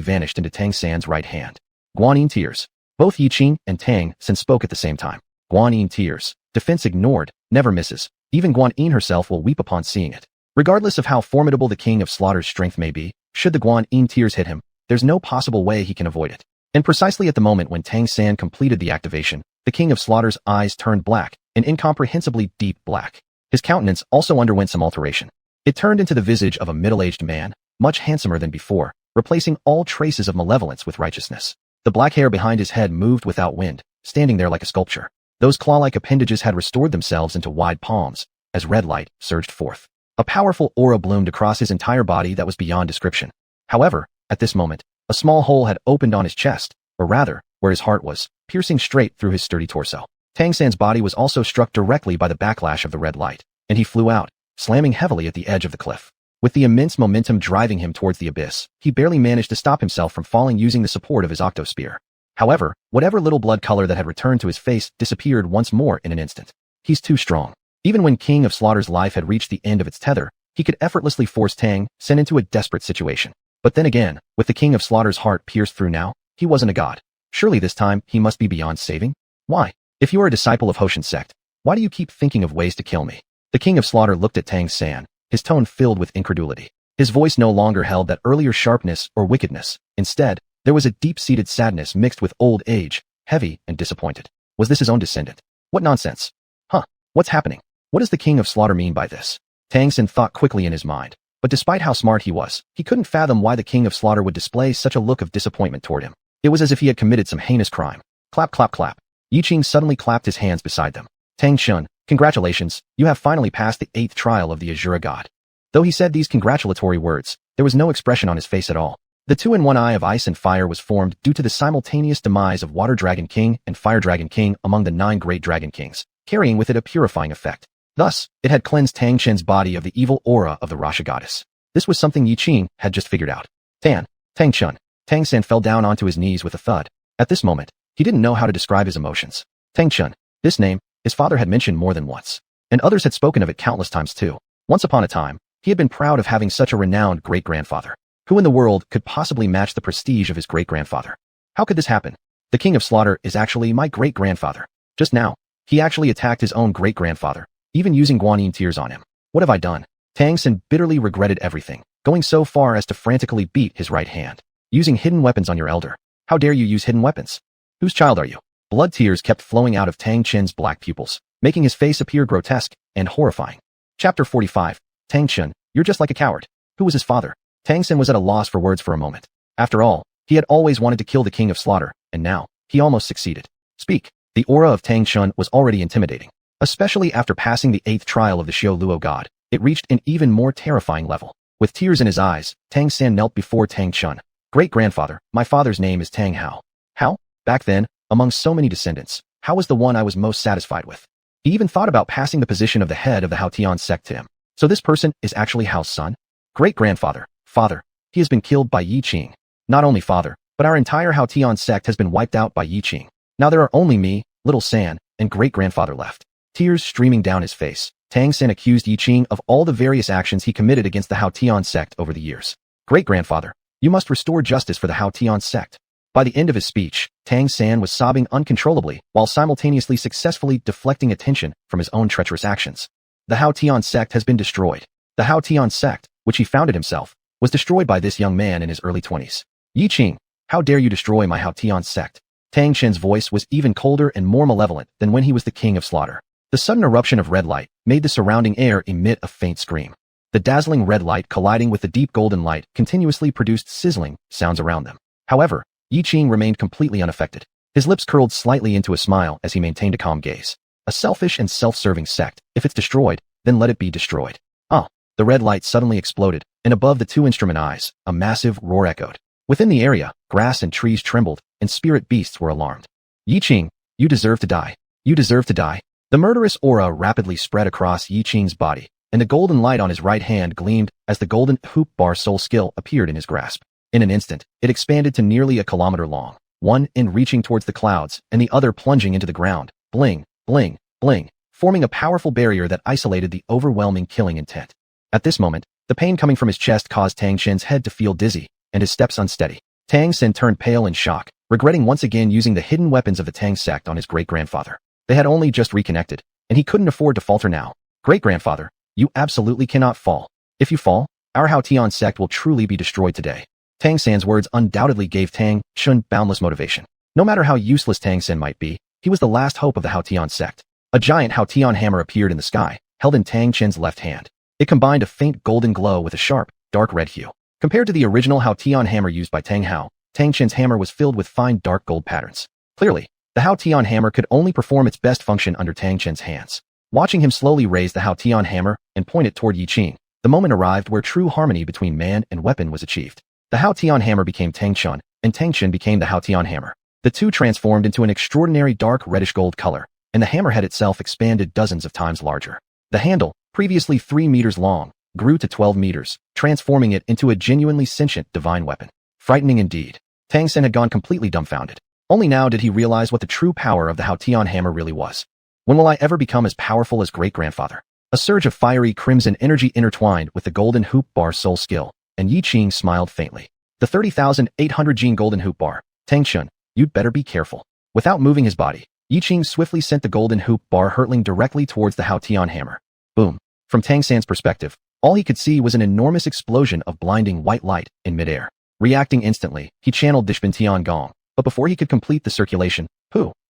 vanished into Tangan's right hand. Guanyin tears. Both Yiqing and Tangan spoke at the same time. Guanyin tears. Defense ignored, never misses. Even Guanyin herself will weep upon seeing it. Regardless of how formidable the King of Slaughter's strength may be, should the Guanyin tears hit him, there's no possible way he can avoid it. And precisely at the moment when Tangan completed the activation, the King of Slaughter's eyes turned black, an incomprehensibly deep black. His countenance also underwent some alteration. It turned into the visage of a middle-aged man, much handsomer than before, replacing all traces of malevolence with righteousness. The black hair behind his head moved without wind, standing there like a sculpture. Those claw-like appendages had restored themselves into wide palms, as red light surged forth. A powerful aura bloomed across his entire body that was beyond description. However, at this moment, a small hole had opened on his chest, or rather, where his heart was, piercing straight through his sturdy torso. Tangan's body was also struck directly by the backlash of the red light, and he flew out, slamming heavily at the edge of the cliff. With the immense momentum driving him towards the abyss, he barely managed to stop himself from falling using the support of his octospear. However, whatever little blood color that had returned to his face disappeared once more in an instant. He's too strong. Even when King of Slaughter's life had reached the end of its tether, he could effortlessly force Tangan into a desperate situation. But then again, with the King of Slaughter's heart pierced through now, he wasn't a god. Surely this time he must be beyond saving? Why? If you are a disciple of Hoshin sect, why do you keep thinking of ways to kill me? The King of Slaughter looked at Tangan, his tone filled with incredulity. His voice no longer held that earlier sharpness or wickedness. Instead, there was a deep-seated sadness mixed with old age, heavy and disappointed. Was this his own descendant? What nonsense? Huh, what's happening? What does the King of Slaughter mean by this? Tangan thought quickly in his mind, but despite how smart he was, he couldn't fathom why the King of Slaughter would display such a look of disappointment toward him. It was as if he had committed some heinous crime. Clap, clap, clap. Yiqing suddenly clapped his hands beside them. Tangan, congratulations, you have finally passed the 8th trial of the Azura God. Though he said these congratulatory words, there was no expression on his face at all. The two-in-one eye of ice and fire was formed due to the simultaneous demise of Water Dragon King and Fire Dragon King among the 9 great dragon kings, carrying with it a purifying effect. Thus, it had cleansed Tangan's body of the evil aura of the Rasha goddess. This was something Yiqing had just figured out. Tangan fell down onto his knees with a thud. At this moment, he didn't know how to describe his emotions. Tangan, this name, his father had mentioned more than once, and others had spoken of it countless times too. Once upon a time, he had been proud of having such a renowned great-grandfather. Who in the world could possibly match the prestige of his great-grandfather? How could this happen? The King of Slaughter is actually my great-grandfather. Just now, he actually attacked his own great-grandfather, even using Guanyin tears on him. What have I done? Tangan bitterly regretted everything, going so far as to frantically beat his right hand. Using hidden weapons on your elder. How dare you use hidden weapons? Whose child are you? Blood tears kept flowing out of Tang Chen's black pupils, making his face appear grotesque and horrifying. Chapter 45. Tang Chen, you're just like a coward. Who was his father? Tang Sen was at a loss for words for a moment. After all, he had always wanted to kill the king of slaughter, and now, he almost succeeded. Speak. The aura of Tang Chen was already intimidating. Especially after passing the 8th trial of the Xiao Luo god, it reached an even more terrifying level. With tears in his eyes, Tang San knelt before Tang Chen. Great-grandfather, my father's name is Tang Hao. How? Back then, among so many descendants, Hao was the one I was most satisfied with. He even thought about passing the position of the head of the Haotian sect to him. So this person is actually Hao's son? Great-grandfather, father, he has been killed by Yiqing. Not only father, but our entire Haotian sect has been wiped out by Yiqing. Now there are only me, little San, and great-grandfather left. Tears streaming down his face, Tang San accused Yiqing of all the various actions he committed against the Haotian sect over the years. Great-grandfather, you must restore justice for the Haotian sect. By the end of his speech, Tang San was sobbing uncontrollably while simultaneously successfully deflecting attention from his own treacherous actions. The Haotian sect has been destroyed. The Haotian sect, which he founded himself, was destroyed by this young man in his early 20s. Yiqing, how dare you destroy my Haotian sect? Tang Chen's voice was even colder and more malevolent than when he was the king of slaughter. The sudden eruption of red light made the surrounding air emit a faint scream. The dazzling red light colliding with the deep golden light continuously produced sizzling sounds around them. However, Yiqing remained completely unaffected. His lips curled slightly into a smile as he maintained a calm gaze. A selfish and self-serving sect, if it's destroyed, then let it be destroyed. Ah! The red light suddenly exploded, and above the two instrument eyes, a massive roar echoed. Within the area, grass and trees trembled, and spirit beasts were alarmed. Yiqing, you deserve to die. You deserve to die. The murderous aura rapidly spread across Yiqing's body, and the golden light on his right hand gleamed as the golden hoop bar soul skill appeared in his grasp. In an instant, it expanded to nearly a kilometer long, one end reaching towards the clouds and the other plunging into the ground, bling, bling, bling, forming a powerful barrier that isolated the overwhelming killing intent. At this moment, the pain coming from his chest caused Tang Chen's head to feel dizzy, and his steps unsteady. Tang Sen turned pale in shock, regretting once again using the hidden weapons of the Tang sect on his great-grandfather. They had only just reconnected, and he couldn't afford to falter now. Great-grandfather, you absolutely cannot fall. If you fall, our Haotian sect will truly be destroyed today. Tang San's words undoubtedly gave Tang Chen boundless motivation. No matter how useless Tang Sen might be, he was the last hope of the Haotian sect. A giant Haotian hammer appeared in the sky, held in Tang Chen's left hand. It combined a faint golden glow with a sharp, dark red hue. Compared to the original Haotian hammer used by Tang Hao, Tang Chen's hammer was filled with fine dark gold patterns. Clearly, the Haotian hammer could only perform its best function under Tang Chen's hands. Watching him slowly raise the Haotian hammer and point it toward Yiqing, the moment arrived where true harmony between man and weapon was achieved. The Haotian hammer became Tang Chen, and Tang Chen became the Haotian hammer. The two transformed into an extraordinary dark reddish gold color, and the hammerhead itself expanded dozens of times larger. The handle, previously 3 meters long, grew to 12 meters, transforming it into a genuinely sentient divine weapon. Frightening indeed. Tang Sen had gone completely dumbfounded. Only now did he realize what the true power of the Haotian hammer really was. When will I ever become as powerful as great-grandfather? A surge of fiery crimson energy intertwined with the golden hoop bar soul skill, and Yiqing smiled faintly. The 30,800 gene golden hoop bar. Tang Chen, you'd better be careful. Without moving his body, Yiqing swiftly sent the golden hoop bar hurtling directly towards the Haotian hammer. Boom. From Tang San's perspective, all he could see was an enormous explosion of blinding white light in midair. Reacting instantly, he channeled Dishbin Tian Gong, but before he could complete the circulation,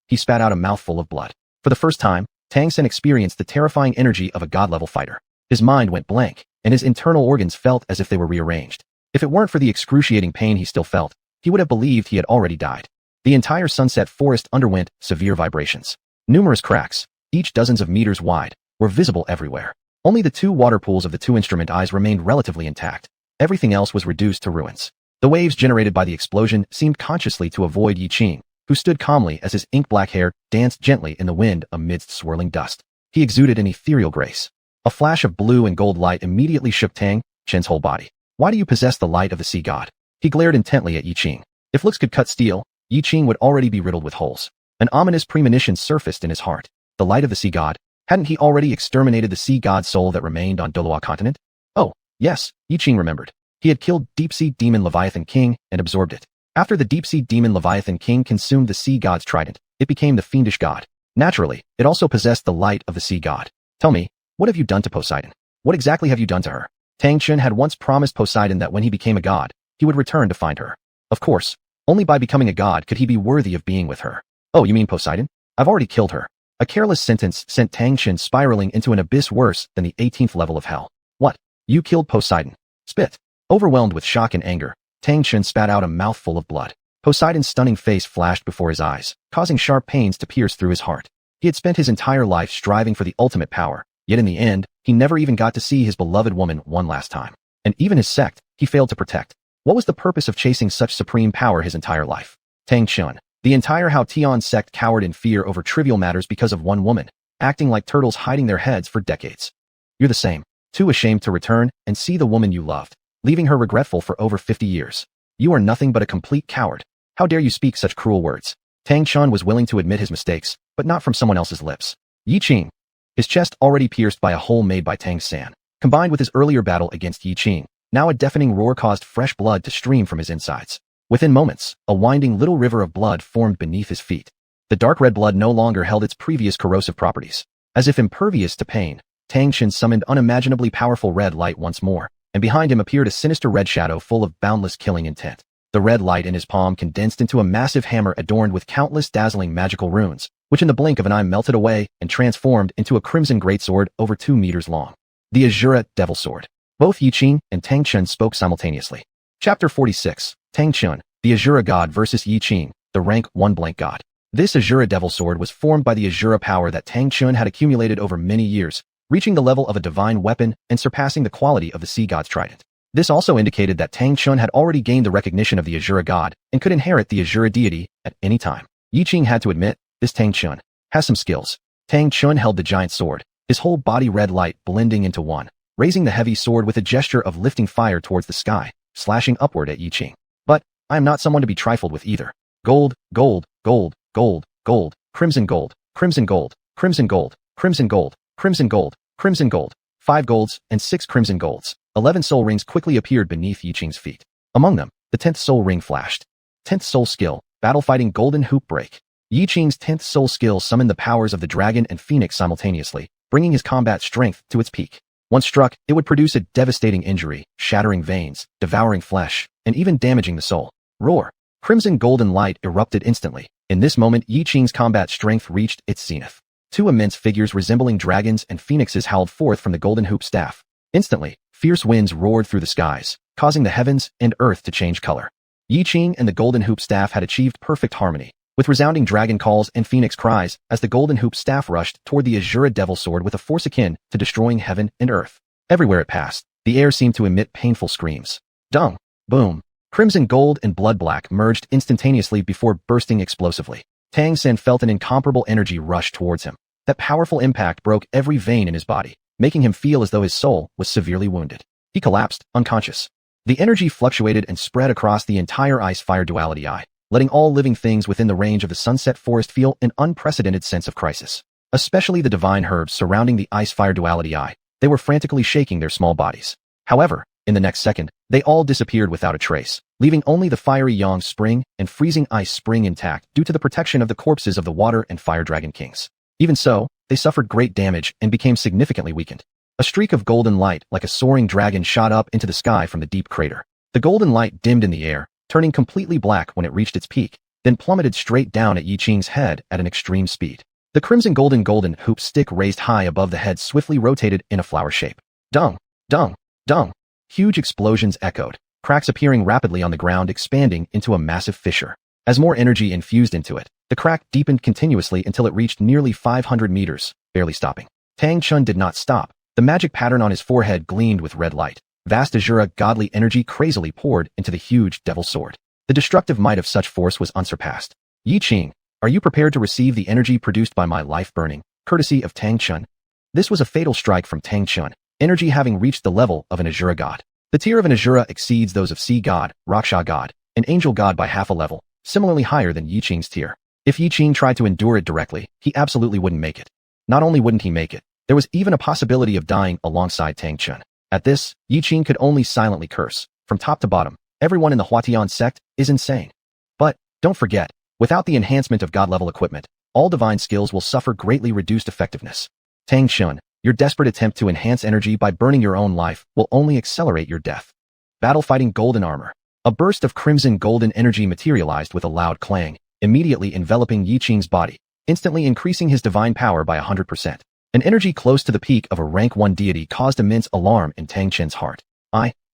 he spat out a mouthful of blood. For the first time, Tang Sen experienced the terrifying energy of a god-level fighter. His mind went blank, and his internal organs felt as if they were rearranged. If it weren't for the excruciating pain he still felt, he would have believed he had already died. The entire sunset forest underwent severe vibrations. Numerous cracks, each dozens of meters wide, were visible everywhere. Only the 2 water pools of the 2 instrument eyes remained relatively intact. Everything else was reduced to ruins. The waves generated by the explosion seemed consciously to avoid Yiqing, who stood calmly as his ink-black hair danced gently in the wind amidst swirling dust. He exuded an ethereal grace. A flash of blue and gold light immediately shook Tang Chen's whole body. Why do you possess the light of the sea god? He glared intently at Yiqing. If looks could cut steel, Yiqing would already be riddled with holes. An ominous premonition surfaced in his heart. The light of the sea god. Hadn't he already exterminated the sea god soul that remained on Douluo continent? Oh, yes, Yiqing remembered. He had killed Deep-Sea Demon Leviathan King and absorbed it. After the Deep-Sea Demon Leviathan King consumed the sea god's trident, it became the fiendish god. Naturally, it also possessed the light of the sea god. Tell me, what have you done to Poseidon? What exactly have you done to her? Tang Chen had once promised Poseidon that when he became a god, he would return to find her. Of course, Only by becoming a god could he be worthy of being with her. Oh, you mean Poseidon? I've already killed her. A careless sentence sent Tangan spiraling into an abyss worse than the 18th level of hell. What? You killed Poseidon? Spit. Overwhelmed with shock and anger, Tangan spat out a mouthful of blood. Poseidon's stunning face flashed before his eyes, causing sharp pains to pierce through his heart. He had spent his entire life striving for the ultimate power, yet in the end, he never even got to see his beloved woman one last time. And even his sect, he failed to protect. What was the purpose of chasing such supreme power his entire life? Tangan. The entire Haotian sect cowered in fear over trivial matters because of one woman, acting like turtles hiding their heads for decades. You're the same, too ashamed to return and see the woman you loved, leaving her regretful for over 50 years. You are nothing but a complete coward. How dare you speak such cruel words? Tangan was willing to admit his mistakes, but not from someone else's lips. Yiqing. His chest already pierced by a hole made by Tangan, combined with his earlier battle against Yiqing, now a deafening roar caused fresh blood to stream from his insides. Within moments, a winding little river of blood formed beneath his feet. The dark red blood no longer held its previous corrosive properties. As if impervious to pain, Tangan summoned unimaginably powerful red light once more, and behind him appeared a sinister red shadow full of boundless killing intent. The red light in his palm condensed into a massive hammer adorned with countless dazzling magical runes, which in the blink of an eye melted away and transformed into a crimson greatsword over 2 meters long. The Azura Devil Sword. Both Yiqing and Tangan spoke simultaneously. Chapter 46. Tangan, the Azura God versus Yiqing, the rank 1 blank god. This Azura Devil Sword was formed by the Azura power that Tangan had accumulated over many years, reaching the level of a divine weapon and surpassing the quality of the sea god's trident. This also indicated that Tangan had already gained the recognition of the Azura god and could inherit the Azura deity at any time. Yiqing had to admit, this Tangan has some skills. Tangan held the giant sword, his whole body red light blending into one, raising the heavy sword with a gesture of lifting fire towards the sky, slashing upward at Yiqing. But I am not someone to be trifled with either. Gold, gold, gold, gold, gold, crimson gold, crimson gold, crimson gold, crimson gold, crimson gold, crimson gold, 5 golds and 6 crimson golds. 11 soul rings quickly appeared beneath Yiqing's feet. Among them, the 10th soul ring flashed. 10th soul skill, battle fighting golden hoop break. Yiqing's 10th soul skill summoned the powers of the dragon and phoenix simultaneously, bringing his combat strength to its peak. Once struck, it would produce a devastating injury, shattering veins, devouring flesh, and even damaging the soul. Roar. Crimson golden light erupted instantly. In this moment, Yiqing's combat strength reached its zenith. 2 immense figures resembling dragons and phoenixes howled forth from the golden hoop staff. Instantly, fierce winds roared through the skies, causing the heavens and earth to change color. Yiqing and the golden hoop staff had achieved perfect harmony, with resounding dragon calls and phoenix cries as the golden hoop staff rushed toward the Azura Devil Sword with a force akin to destroying heaven and earth. Everywhere it passed, the air seemed to emit painful screams. Dung! Boom! Crimson gold and blood black merged instantaneously before bursting explosively. Tangan felt an incomparable energy rush towards him. That powerful impact broke every vein in his body, making him feel as though his soul was severely wounded. He collapsed, unconscious. The energy fluctuated and spread across the entire ice-fire duality eye, letting all living things within the range of the sunset forest feel an unprecedented sense of crisis. Especially the divine herbs surrounding the ice-fire duality eye. They were frantically shaking their small bodies. However, in the next second, they all disappeared without a trace, leaving only the fiery Yang spring and freezing ice spring intact due to the protection of the corpses of the water and fire dragon kings. Even so, they suffered great damage and became significantly weakened. A streak of golden light like a soaring dragon shot up into the sky from the deep crater. The golden light dimmed in the air, turning completely black when it reached its peak, then plummeted straight down at Yiqing's head at an extreme speed. The crimson golden hoop stick raised high above the head swiftly rotated in a flower shape. Dung! Dung! Dung! Huge explosions echoed, cracks appearing rapidly on the ground expanding into a massive fissure. As more energy infused into it, the crack deepened continuously until it reached nearly 500 meters, barely stopping. Tangan did not stop. The magic pattern on his forehead gleamed with red light. Vast Azura godly energy crazily poured into the huge devil sword. The destructive might of such force was unsurpassed. Yiqing, are you prepared to receive the energy produced by my life burning, courtesy of Tangan? This was a fatal strike from Tangan, energy having reached the level of an Azura god. The tier of an Azura exceeds those of sea god, Raksha god, and angel god by half a level, similarly higher than Yiqing's tier. If Yiqing tried to endure it directly, he absolutely wouldn't make it. Not only wouldn't he make it, there was even a possibility of dying alongside Tangan. At this, Yiqing could only silently curse. From top to bottom, everyone in the Haotian sect is insane. But, don't forget, without the enhancement of god-level equipment, all divine skills will suffer greatly reduced effectiveness. Tangan, your desperate attempt to enhance energy by burning your own life will only accelerate your death. Battle fighting golden armor. A burst of crimson golden energy materialized with a loud clang, immediately enveloping Yiqing's body, instantly increasing his divine power by 100%. An energy close to the peak of a rank 1 deity caused immense alarm in Tang Chen's heart.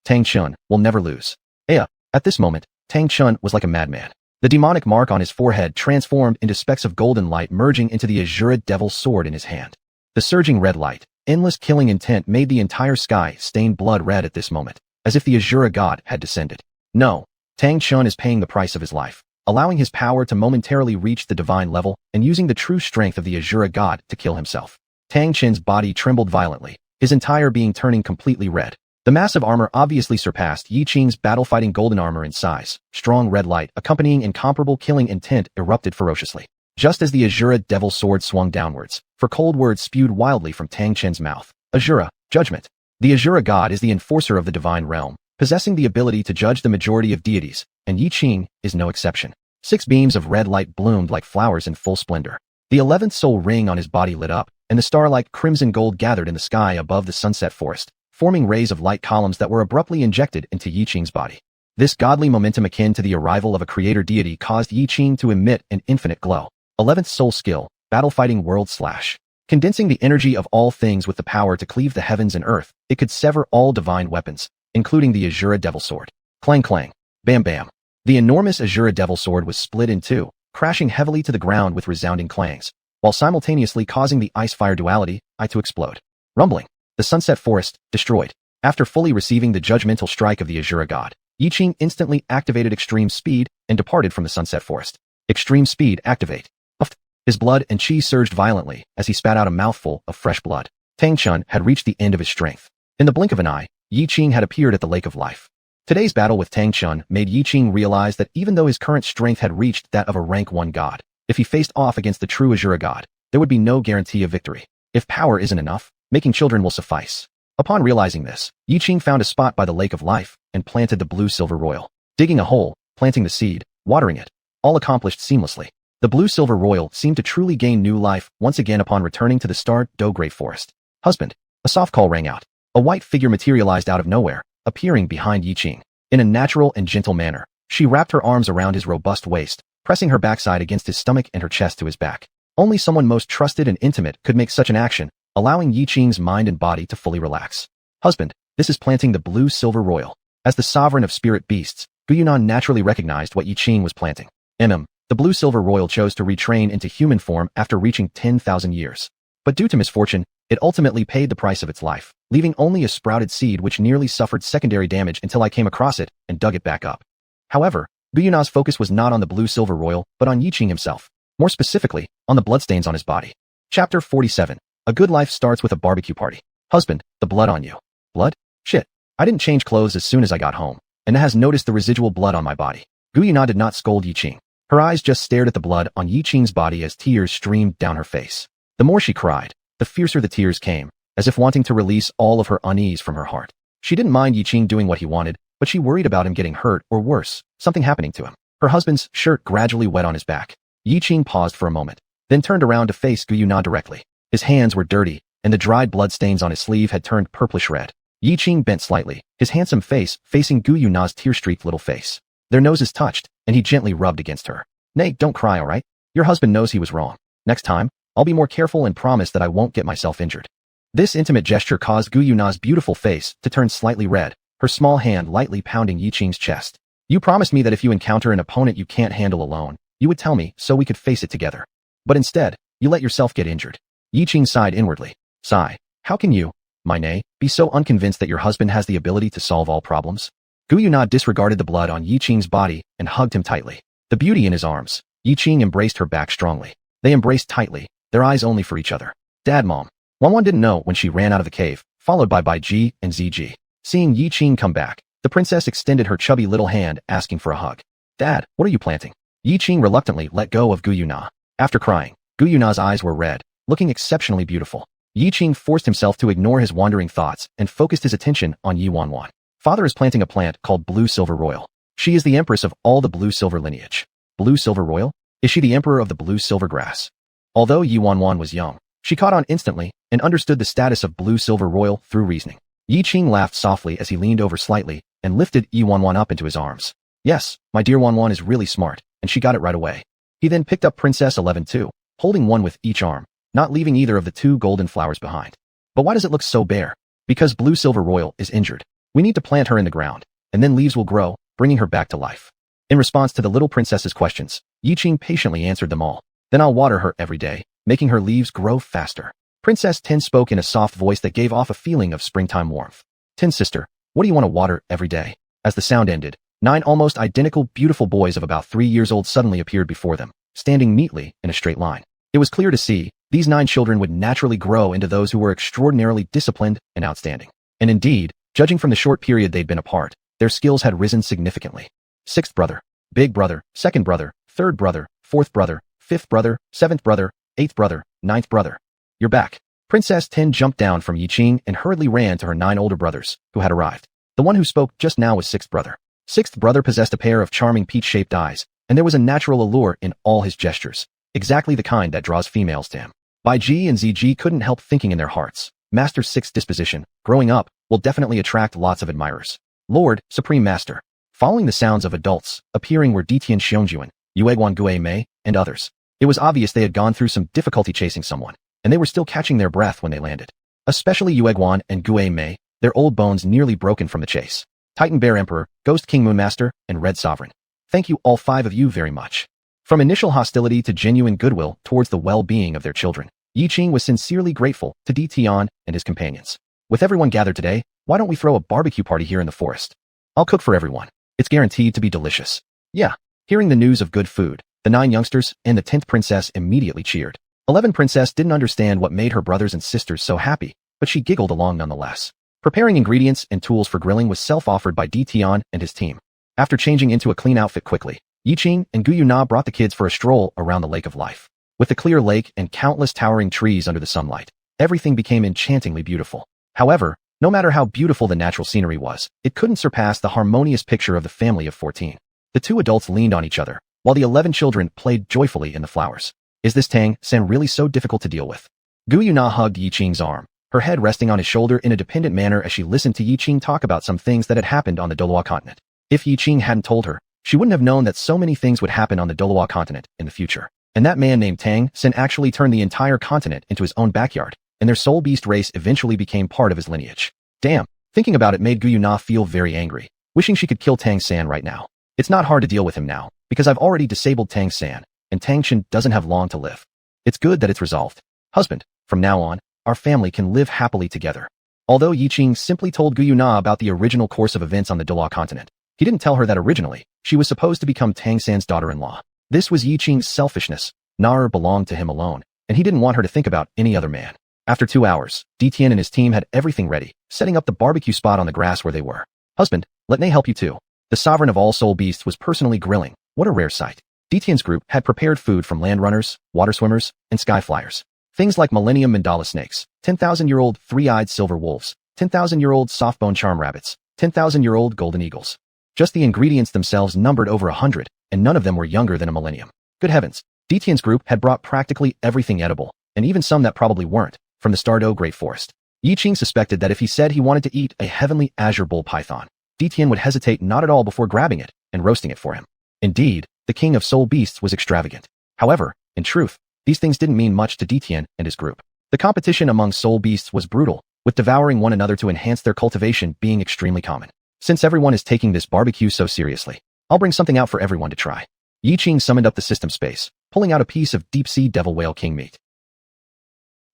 Tang Chun, will never lose. At this moment, Tang Chun was like a madman. The demonic mark on his forehead transformed into specks of golden light merging into the azure devil sword in his hand. The surging red light, endless killing intent made the entire sky stain blood red at this moment, as if the azure god had descended. No, Tang Chun is paying the price of his life, allowing his power to momentarily reach the divine level and using the true strength of the azure god to kill himself. Tang Chen's body trembled violently, his entire being turning completely red. The massive armor obviously surpassed Yiqing's battle-fighting golden armor in size. Strong red light, accompanying incomparable killing intent, erupted ferociously. Just as the Azura Devil Sword swung downwards, for cold words spewed wildly from Tang Chen's mouth. Azura, judgment. The Azura god is the enforcer of the divine realm, possessing the ability to judge the majority of deities, and Yiqing is no exception. 6 beams of red light bloomed like flowers in full splendor. The 11th soul ring on his body lit up, and the star-like crimson gold gathered in the sky above the sunset forest, forming rays of light columns that were abruptly injected into Yiqing's body. This godly momentum akin to the arrival of a creator deity caused Yiqing to emit an infinite glow. 11th soul skill, battle fighting world slash. Condensing the energy of all things with the power to cleave the heavens and earth, it could sever all divine weapons, including the Azura Devil Sword. Clang clang, bam bam. The enormous Azura Devil Sword was split in two, crashing heavily to the ground with resounding clangs, while simultaneously causing the ice-fire duality, to explode. Rumbling. The sunset forest, destroyed. After fully receiving the judgmental strike of the Azura god, Yiqing instantly activated extreme speed and departed from the sunset forest. Extreme speed activate. Puffed. His blood and chi surged violently as he spat out a mouthful of fresh blood. Tang Chun had reached the end of his strength. In the blink of an eye, Yiqing had appeared at the lake of life. Today's battle with Tang Chun made Yiqing realize that even though his current strength had reached that of a rank 1 god, if he faced off against the true Azura god, there would be no guarantee of victory. If power isn't enough, making children will suffice. Upon realizing this, Yiqing found a spot by the lake of life and planted the blue silver royal. Digging a hole, planting the seed, watering it, all accomplished seamlessly. The blue silver royal seemed to truly gain new life once again upon returning to the Star Do Great Forest. Husband. A soft call rang out. A white figure materialized out of nowhere, appearing behind Yiqing. In a natural and gentle manner, she wrapped her arms around his robust waist, pressing her backside against his stomach and her chest to his back. Only someone most trusted and intimate could make such an action, allowing Yiqing's mind and body to fully relax. Husband, this is planting the blue silver royal. As the sovereign of spirit beasts, Guyunan naturally recognized what Yiqing was planting. The blue silver royal chose to retrain into human form after reaching 10,000 years. But due to misfortune, it ultimately paid the price of its life, leaving only a sprouted seed which nearly suffered secondary damage until I came across it and dug it back up. However, Guyunan's focus was not on the blue silver royal, but on Yiqing himself. More specifically, on the bloodstains on his body. Chapter 47. A good life starts with a barbecue party. Husband, the blood on you. Blood? Shit. I didn't change clothes as soon as I got home, and has noticed the residual blood on my body. Guyunan did not scold Yiqing. Her eyes just stared at the blood on Yiqing's body as tears streamed down her face. The more she cried, the fiercer the tears came, as if wanting to release all of her unease from her heart. She didn't mind Yiqing doing what he wanted, but she worried about him getting hurt or worse, something happening to him. Her husband's shirt gradually wet on his back. Yiqing paused for a moment, then turned around to face Guyunan directly. His hands were dirty, and the dried blood stains on his sleeve had turned purplish red. Yiqing bent slightly, his handsome face facing Guyunan's tear-streaked little face. Their noses touched, and he gently rubbed against her. Nay, don't cry, alright? Your husband knows he was wrong. Next time, I'll be more careful and promise that I won't get myself injured. This intimate gesture caused Guyunan's beautiful face to turn slightly red, her small hand lightly pounding Yiqing's chest. You promised me that if you encounter an opponent you can't handle alone, you would tell me so we could face it together. But instead, you let yourself get injured. Yiqing sighed inwardly. Sigh. How can you, my nay, be so unconvinced that your husband has the ability to solve all problems? Guyunan disregarded the blood on Yiqing's body and hugged him tightly. The beauty in his arms, Yiqing embraced her back strongly. They embraced tightly, their eyes only for each other. Dad, Mom. Xuanhuan didn't know when she ran out of the cave, followed by Bai Ji and Ziji. Seeing Yiqing come back, the princess extended her chubby little hand asking for a hug. Dad, what are you planting? Yiqing reluctantly let go of Guyunan. After crying, Guyunan's eyes were red, looking exceptionally beautiful. Yiqing forced himself to ignore his wandering thoughts and focused his attention on Xuanhuan. Father is planting a plant called Blue Silver Royal. She is the empress of all the Blue Silver lineage. Blue Silver Royal? Is she the emperor of the Blue Silver grass? Although Xuanhuan was young, she caught on instantly and understood the status of Blue Silver Royal through reasoning. Yiqing laughed softly as he leaned over slightly and lifted xuanhuan up into his arms. Yes, my dear Xuanhuan is really smart, and she got it right away. He then picked up Princess 11 too, holding one with each arm, not leaving either of the two golden flowers behind. But why does it look so bare? Because Blue Silver Royal is injured. We need to plant her in the ground, and then leaves will grow, bringing her back to life. In response to the little princess's questions, Yiqing patiently answered them all. Then I'll water her every day, making her leaves grow faster. Princess Tin spoke in a soft voice that gave off a feeling of springtime warmth. Tin sister, what do you want to water every day? As the sound ended, 9 almost identical beautiful boys of about 3 years old suddenly appeared before them, standing neatly in a straight line. It was clear to see, these 9 children would naturally grow into those who were extraordinarily disciplined and outstanding. And indeed, judging from the short period they'd been apart, their skills had risen significantly. 6th brother, big brother, 2nd brother, 3rd brother, 4th brother, 5th brother, 7th brother, 8th brother, 9th brother. You're back. Princess Tin jumped down from Yiqing and hurriedly ran to her 9 older brothers, who had arrived. The one who spoke just now was 6th brother. 6th brother possessed a pair of charming peach-shaped eyes, and there was a natural allure in all his gestures, exactly the kind that draws females to him. Bai Ji and Ziji couldn't help thinking in their hearts, Master 6's disposition, growing up, will definitely attract lots of admirers. Lord, Supreme Master. Following the sounds of adults, appearing were Ditian Xiongjuan, Yueguan Gue Mei, and others. It was obvious they had gone through some difficulty chasing someone, and they were still catching their breath when they landed. Especially Yueguan and Gue Mei, their old bones nearly broken from the chase. Titan Bear Emperor, Ghost King Moonmaster, and Red Sovereign. Thank you all 5 of you very much. From initial hostility to genuine goodwill towards the well-being of their children, Yiqing was sincerely grateful to Ditian and his companions. With everyone gathered today, why don't we throw a barbecue party here in the forest? I'll cook for everyone. It's guaranteed to be delicious. Yeah. Hearing the news of good food, the 9 youngsters and the 10th princess immediately cheered. 11 princess didn't understand what made her brothers and sisters so happy, but she giggled along nonetheless. Preparing ingredients and tools for grilling was self-offered by Ditian and his team. After changing into a clean outfit quickly, Yiqing and Guyuna brought the kids for a stroll around the Lake of Life. With the clear lake and countless towering trees under the sunlight, everything became enchantingly beautiful. However, no matter how beautiful the natural scenery was, it couldn't surpass the harmonious picture of the family of 14. The 2 adults leaned on each other, while the 11 children played joyfully in the flowers. Is this Tangan really so difficult to deal with? Guyuna hugged Yiqing's arm, her head resting on his shoulder in a dependent manner as she listened to Yiqing talk about some things that had happened on the Douluo continent. If Yiqing hadn't told her, she wouldn't have known that so many things would happen on the Douluo continent in the future. And that man named Tangan actually turned the entire continent into his own backyard, and their soul beast race eventually became part of his lineage. Damn, thinking about it made Guyuna feel very angry, wishing she could kill Tangan right now. It's not hard to deal with him now, because I've already disabled Tangan, and Tangan doesn't have long to live. It's good that it's resolved. Husband, from now on, our family can live happily together. Although Yiqing simply told Guyuna about the original course of events on the Douluo continent, he didn't tell her that originally, she was supposed to become Tangan's daughter-in-law. This was Yiqing's selfishness. Nar belonged to him alone, and he didn't want her to think about any other man. After 2 hours, Ditian and his team had everything ready, setting up the barbecue spot on the grass where they were. Husband, let me help you too. The sovereign of all soul beasts was personally grilling. What a rare sight. Ditian's group had prepared food from land runners, water swimmers, and sky flyers. Things like Millennium Mandala snakes, 10,000-year-old three-eyed silver wolves, 10,000-year-old soft-bone charm rabbits, 10,000-year-old golden eagles. Just the ingredients themselves numbered over 100, and none of them were younger than a millennium. Good heavens. Ditian's group had brought practically everything edible, and even some that probably weren't, from the Stardew Great Forest. Yiqing suspected that if he said he wanted to eat a heavenly azure bull python, Ditian would hesitate not at all before grabbing it and roasting it for him. Indeed, the king of soul beasts was extravagant. However, in truth, these things didn't mean much to Ditian and his group. The competition among soul beasts was brutal, with devouring one another to enhance their cultivation being extremely common. Since everyone is taking this barbecue so seriously, I'll bring something out for everyone to try. Yiqing summoned up the system space, pulling out a piece of deep-sea devil whale king meat.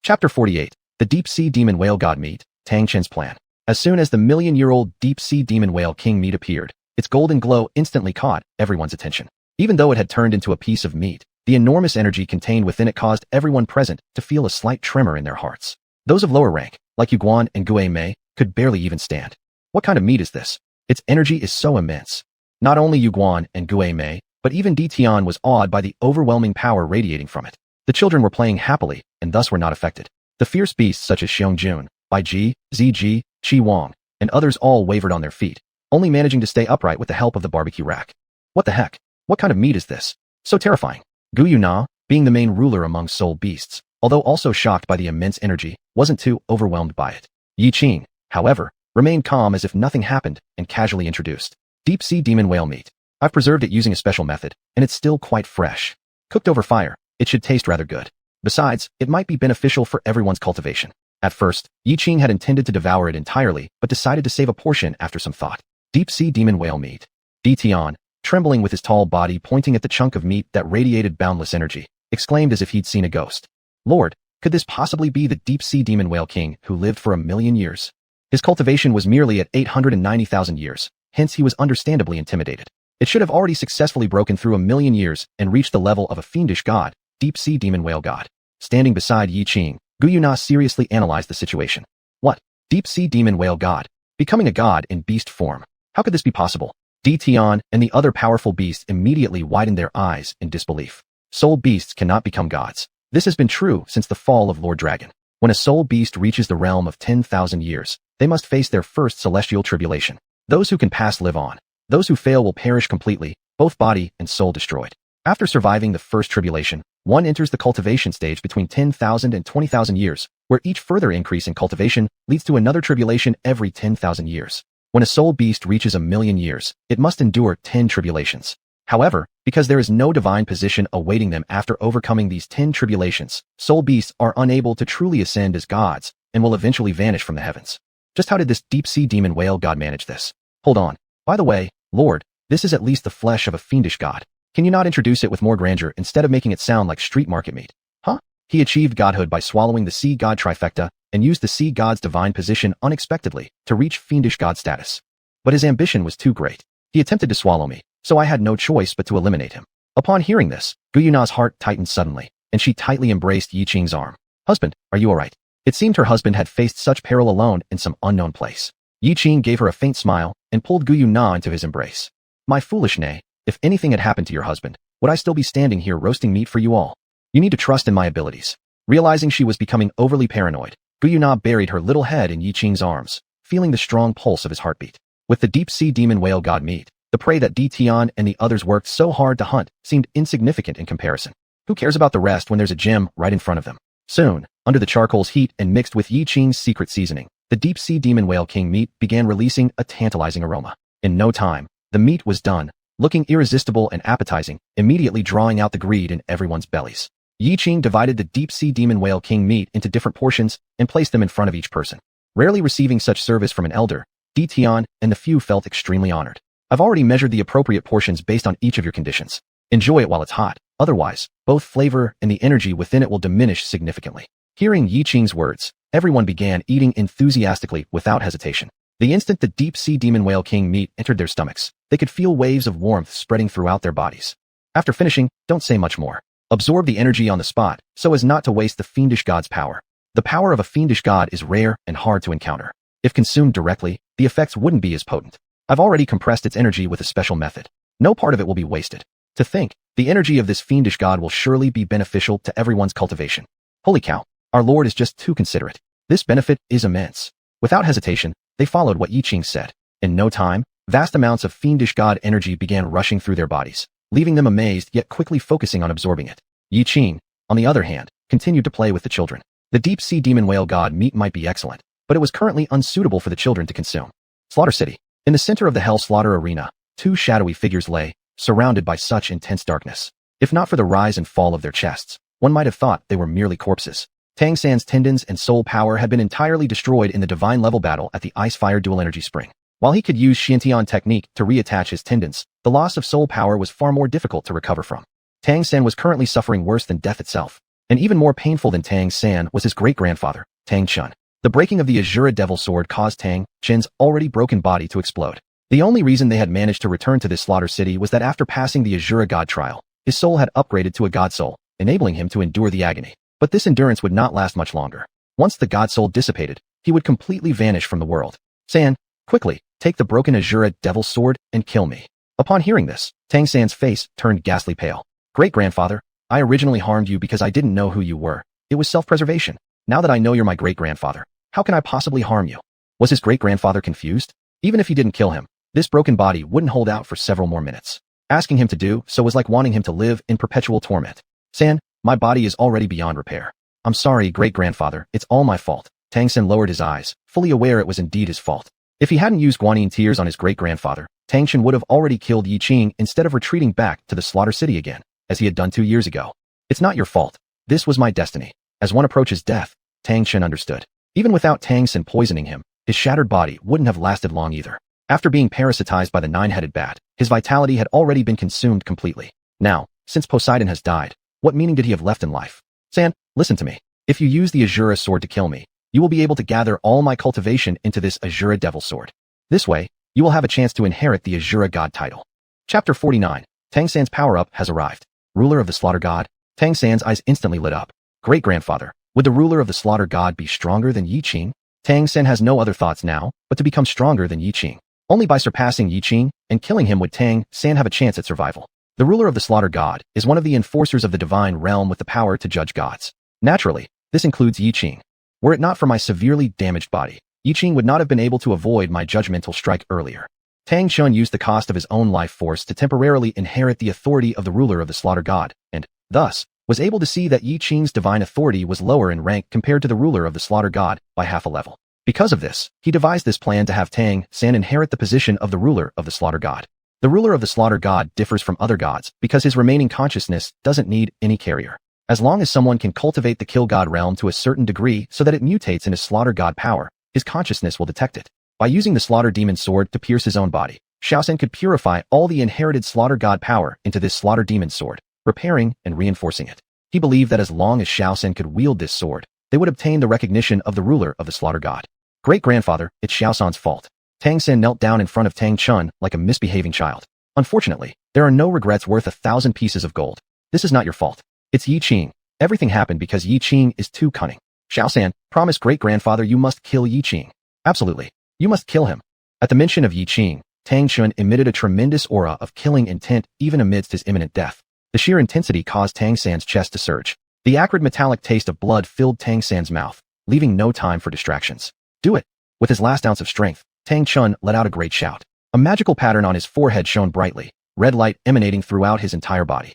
Chapter 48. The Deep-Sea Demon Whale God Meat, Tangan's Plan. As soon as the million-year-old deep-sea demon whale king meat appeared, its golden glow instantly caught everyone's attention. Even though it had turned into a piece of meat, the enormous energy contained within it caused everyone present to feel a slight tremor in their hearts. Those of lower rank, like Yuguan and Gue Mei, could barely even stand. What kind of meat is this? Its energy is so immense. Not only Yuguan and Gue Mei, but even Ditian was awed by the overwhelming power radiating from it. The children were playing happily, and thus were not affected. The fierce beasts such as Xiongjun, Baiji, Ziji, Qi Wang, and others all wavered on their feet, only managing to stay upright with the help of the barbecue rack. What the heck? What kind of meat is this? So terrifying. Gu Yuna, being the main ruler among soul beasts, although also shocked by the immense energy, wasn't too overwhelmed by it. Yiqing, however, remained calm as if nothing happened, and casually introduced. Deep sea demon whale meat. I've preserved it using a special method, and it's still quite fresh. Cooked over fire, it should taste rather good. Besides, it might be beneficial for everyone's cultivation. At first, Yiqing had intended to devour it entirely, but decided to save a portion after some thought. Deep sea demon whale meat. Tangan, trembling with his tall body pointing at the chunk of meat that radiated boundless energy, exclaimed as if he'd seen a ghost. Lord, could this possibly be the deep sea demon whale king who lived for 1,000,000 years? His cultivation was merely at 890,000 years, hence he was understandably intimidated. It should have already successfully broken through 1,000,000 years and reached the level of a fiendish god, deep sea demon whale god. Standing beside Yiqing, Guiyuna seriously analyzed the situation. What? Deep sea demon whale god? Becoming a god in beast form. How could this be possible? Tangan and the other powerful beasts immediately widened their eyes in disbelief. Soul beasts cannot become gods. This has been true since the fall of Lord Dragon. When a soul beast reaches the realm of 10,000 years, they must face their first celestial tribulation. Those who can pass live on. Those who fail will perish completely, both body and soul destroyed. After surviving the first tribulation, one enters the cultivation stage between 10,000 and 20,000 years, where each further increase in cultivation leads to another tribulation every 10,000 years. When a soul beast reaches 1,000,000 years, it must endure 10 tribulations. However, because there is no divine position awaiting them after overcoming these 10 tribulations, soul beasts are unable to truly ascend as gods and will eventually vanish from the heavens. Just how did this deep sea demon whale god manage this? Hold on. By the way, Lord, this is at least the flesh of a fiendish god. Can you not introduce it with more grandeur instead of making it sound like street market meat? Huh? He achieved godhood by swallowing the sea god trifecta and used the sea god's divine position unexpectedly to reach fiendish god status. But his ambition was too great. He attempted to swallow me, so I had no choice but to eliminate him. Upon hearing this, Guiyuna's heart tightened suddenly, and she tightly embraced Yiqing's arm. Husband, are you alright? It seemed her husband had faced such peril alone in some unknown place. Yiqing gave her a faint smile and pulled Guiyuna into his embrace. My foolish Nay, if anything had happened to your husband, would I still be standing here roasting meat for you all? You need to trust in my abilities. Realizing she was becoming overly paranoid, Guiyuna buried her little head in Yiqing's arms, feeling the strong pulse of his heartbeat. With the deep-sea demon whale god meat, the prey that Tangan and the others worked so hard to hunt seemed insignificant in comparison. Who cares about the rest when there's a gem right in front of them? Soon, under the charcoal's heat and mixed with Yiqing's secret seasoning, the deep-sea demon whale king meat began releasing a tantalizing aroma. In no time, the meat was done, looking irresistible and appetizing, immediately drawing out the greed in everyone's bellies. Yiqing divided the deep-sea demon whale king meat into different portions and placed them in front of each person. Rarely receiving such service from an elder, Tangan and the few felt extremely honored. I've already measured the appropriate portions based on each of your conditions. Enjoy it while it's hot, otherwise, both flavor and the energy within it will diminish significantly. Hearing Yiqing's words, everyone began eating enthusiastically without hesitation. The instant the deep-sea demon whale king meat entered their stomachs, they could feel waves of warmth spreading throughout their bodies. After finishing, don't say much more. Absorb the energy on the spot, so as not to waste the fiendish god's power. The power of a fiendish god is rare and hard to encounter. If consumed directly, the effects wouldn't be as potent. I've already compressed its energy with a special method. No part of it will be wasted. To think, the energy of this fiendish god will surely be beneficial to everyone's cultivation. Holy cow, our Lord is just too considerate. This benefit is immense. Without hesitation, they followed what Yiqing said. In no time, vast amounts of fiendish god energy began rushing through their bodies, leaving them amazed yet quickly focusing on absorbing it. Yiqing, on the other hand, continued to play with the children. The deep-sea demon whale god meat might be excellent, but it was currently unsuitable for the children to consume. Slaughter City. In the center of the Hell Slaughter Arena, two shadowy figures lay, surrounded by such intense darkness. If not for the rise and fall of their chests, one might have thought they were merely corpses. Tangan's tendons and soul power had been entirely destroyed in the divine level battle at the Ice-Fire Dual Energy Spring. While he could use xuanhuan technique to reattach his tendons, the loss of soul power was far more difficult to recover from. Tangan was currently suffering worse than death itself, and even more painful than Tangan was his great-grandfather, Tang Chun. The breaking of the Azura Devil Sword caused Tang Chen's already broken body to explode. The only reason they had managed to return to this slaughter city was that after passing the Azura God trial, his soul had upgraded to a God soul, enabling him to endure the agony. But this endurance would not last much longer. Once the God soul dissipated, he would completely vanish from the world. San, quickly, take the broken Azura Devil Sword and kill me. Upon hearing this, Tang San's face turned ghastly pale. Great-grandfather, I originally harmed you because I didn't know who you were. It was self-preservation. Now that I know you're my great-grandfather, how can I possibly harm you? Was his great-grandfather confused? Even if he didn't kill him, this broken body wouldn't hold out for several more minutes. Asking him to do so was like wanting him to live in perpetual torment. San, my body is already beyond repair. I'm sorry, great-grandfather, it's all my fault. Tang San lowered his eyes, fully aware it was indeed his fault. If he hadn't used Guanyin tears on his great-grandfather, Tangshan would have already killed Yiqing instead of retreating back to the slaughter city again, as he had done 2 years ago. It's not your fault. This was my destiny. As one approaches death, Tangshan understood. Even without Tangshan poisoning him, his shattered body wouldn't have lasted long either. After being parasitized by the nine-headed bat, his vitality had already been consumed completely. Now, since Poseidon has died, what meaning did he have left in life? San, listen to me. If you use the Azura sword to kill me, you will be able to gather all my cultivation into this Azura devil sword. This way, you will have a chance to inherit the Azura god title. Chapter 49. Tangsan's power-up has arrived. Ruler of the slaughter god. Tangsan's eyes instantly lit up. Great-grandfather, would the ruler of the slaughter god be stronger than Yiqing? Tangsan has no other thoughts now, but to become stronger than Yiqing. Only by surpassing Yiqing and killing him would Tangsan have a chance at survival. The ruler of the slaughter god is one of the enforcers of the divine realm with the power to judge gods. Naturally, this includes Yiqing. Were it not for my severely damaged body, Yiqing would not have been able to avoid my judgmental strike earlier. Tang Chun used the cost of his own life force to temporarily inherit the authority of the ruler of the slaughter god, and, thus, was able to see that Yiqing's divine authority was lower in rank compared to the ruler of the slaughter god by half a level. Because of this, he devised this plan to have Tang San inherit the position of the ruler of the slaughter god. The ruler of the slaughter god differs from other gods because his remaining consciousness doesn't need any carrier. As long as someone can cultivate the kill god realm to a certain degree so that it mutates into slaughter god power, his consciousness will detect it. By using the slaughter demon sword to pierce his own body, Xiaosan could purify all the inherited slaughter god power into this slaughter demon sword, repairing and reinforcing it. He believed that as long as Xiaosan could wield this sword, they would obtain the recognition of the ruler of the slaughter god. Great-grandfather, it's Xiaosan's fault. Tang San knelt down in front of Tang Chun like a misbehaving child. Unfortunately, there are no regrets worth 1,000 pieces of gold. This is not your fault. It's Yiqing. Everything happened because Yiqing is too cunning. Xiaosan, promise great-grandfather you must kill Yiqing. Absolutely. You must kill him. At the mention of Yiqing, Tang Chun emitted a tremendous aura of killing intent even amidst his imminent death. The sheer intensity caused Tang San's chest to surge. The acrid metallic taste of blood filled Tang San's mouth, leaving no time for distractions. Do it! With his last ounce of strength, Tang Chun let out a great shout. A magical pattern on his forehead shone brightly, red light emanating throughout his entire body.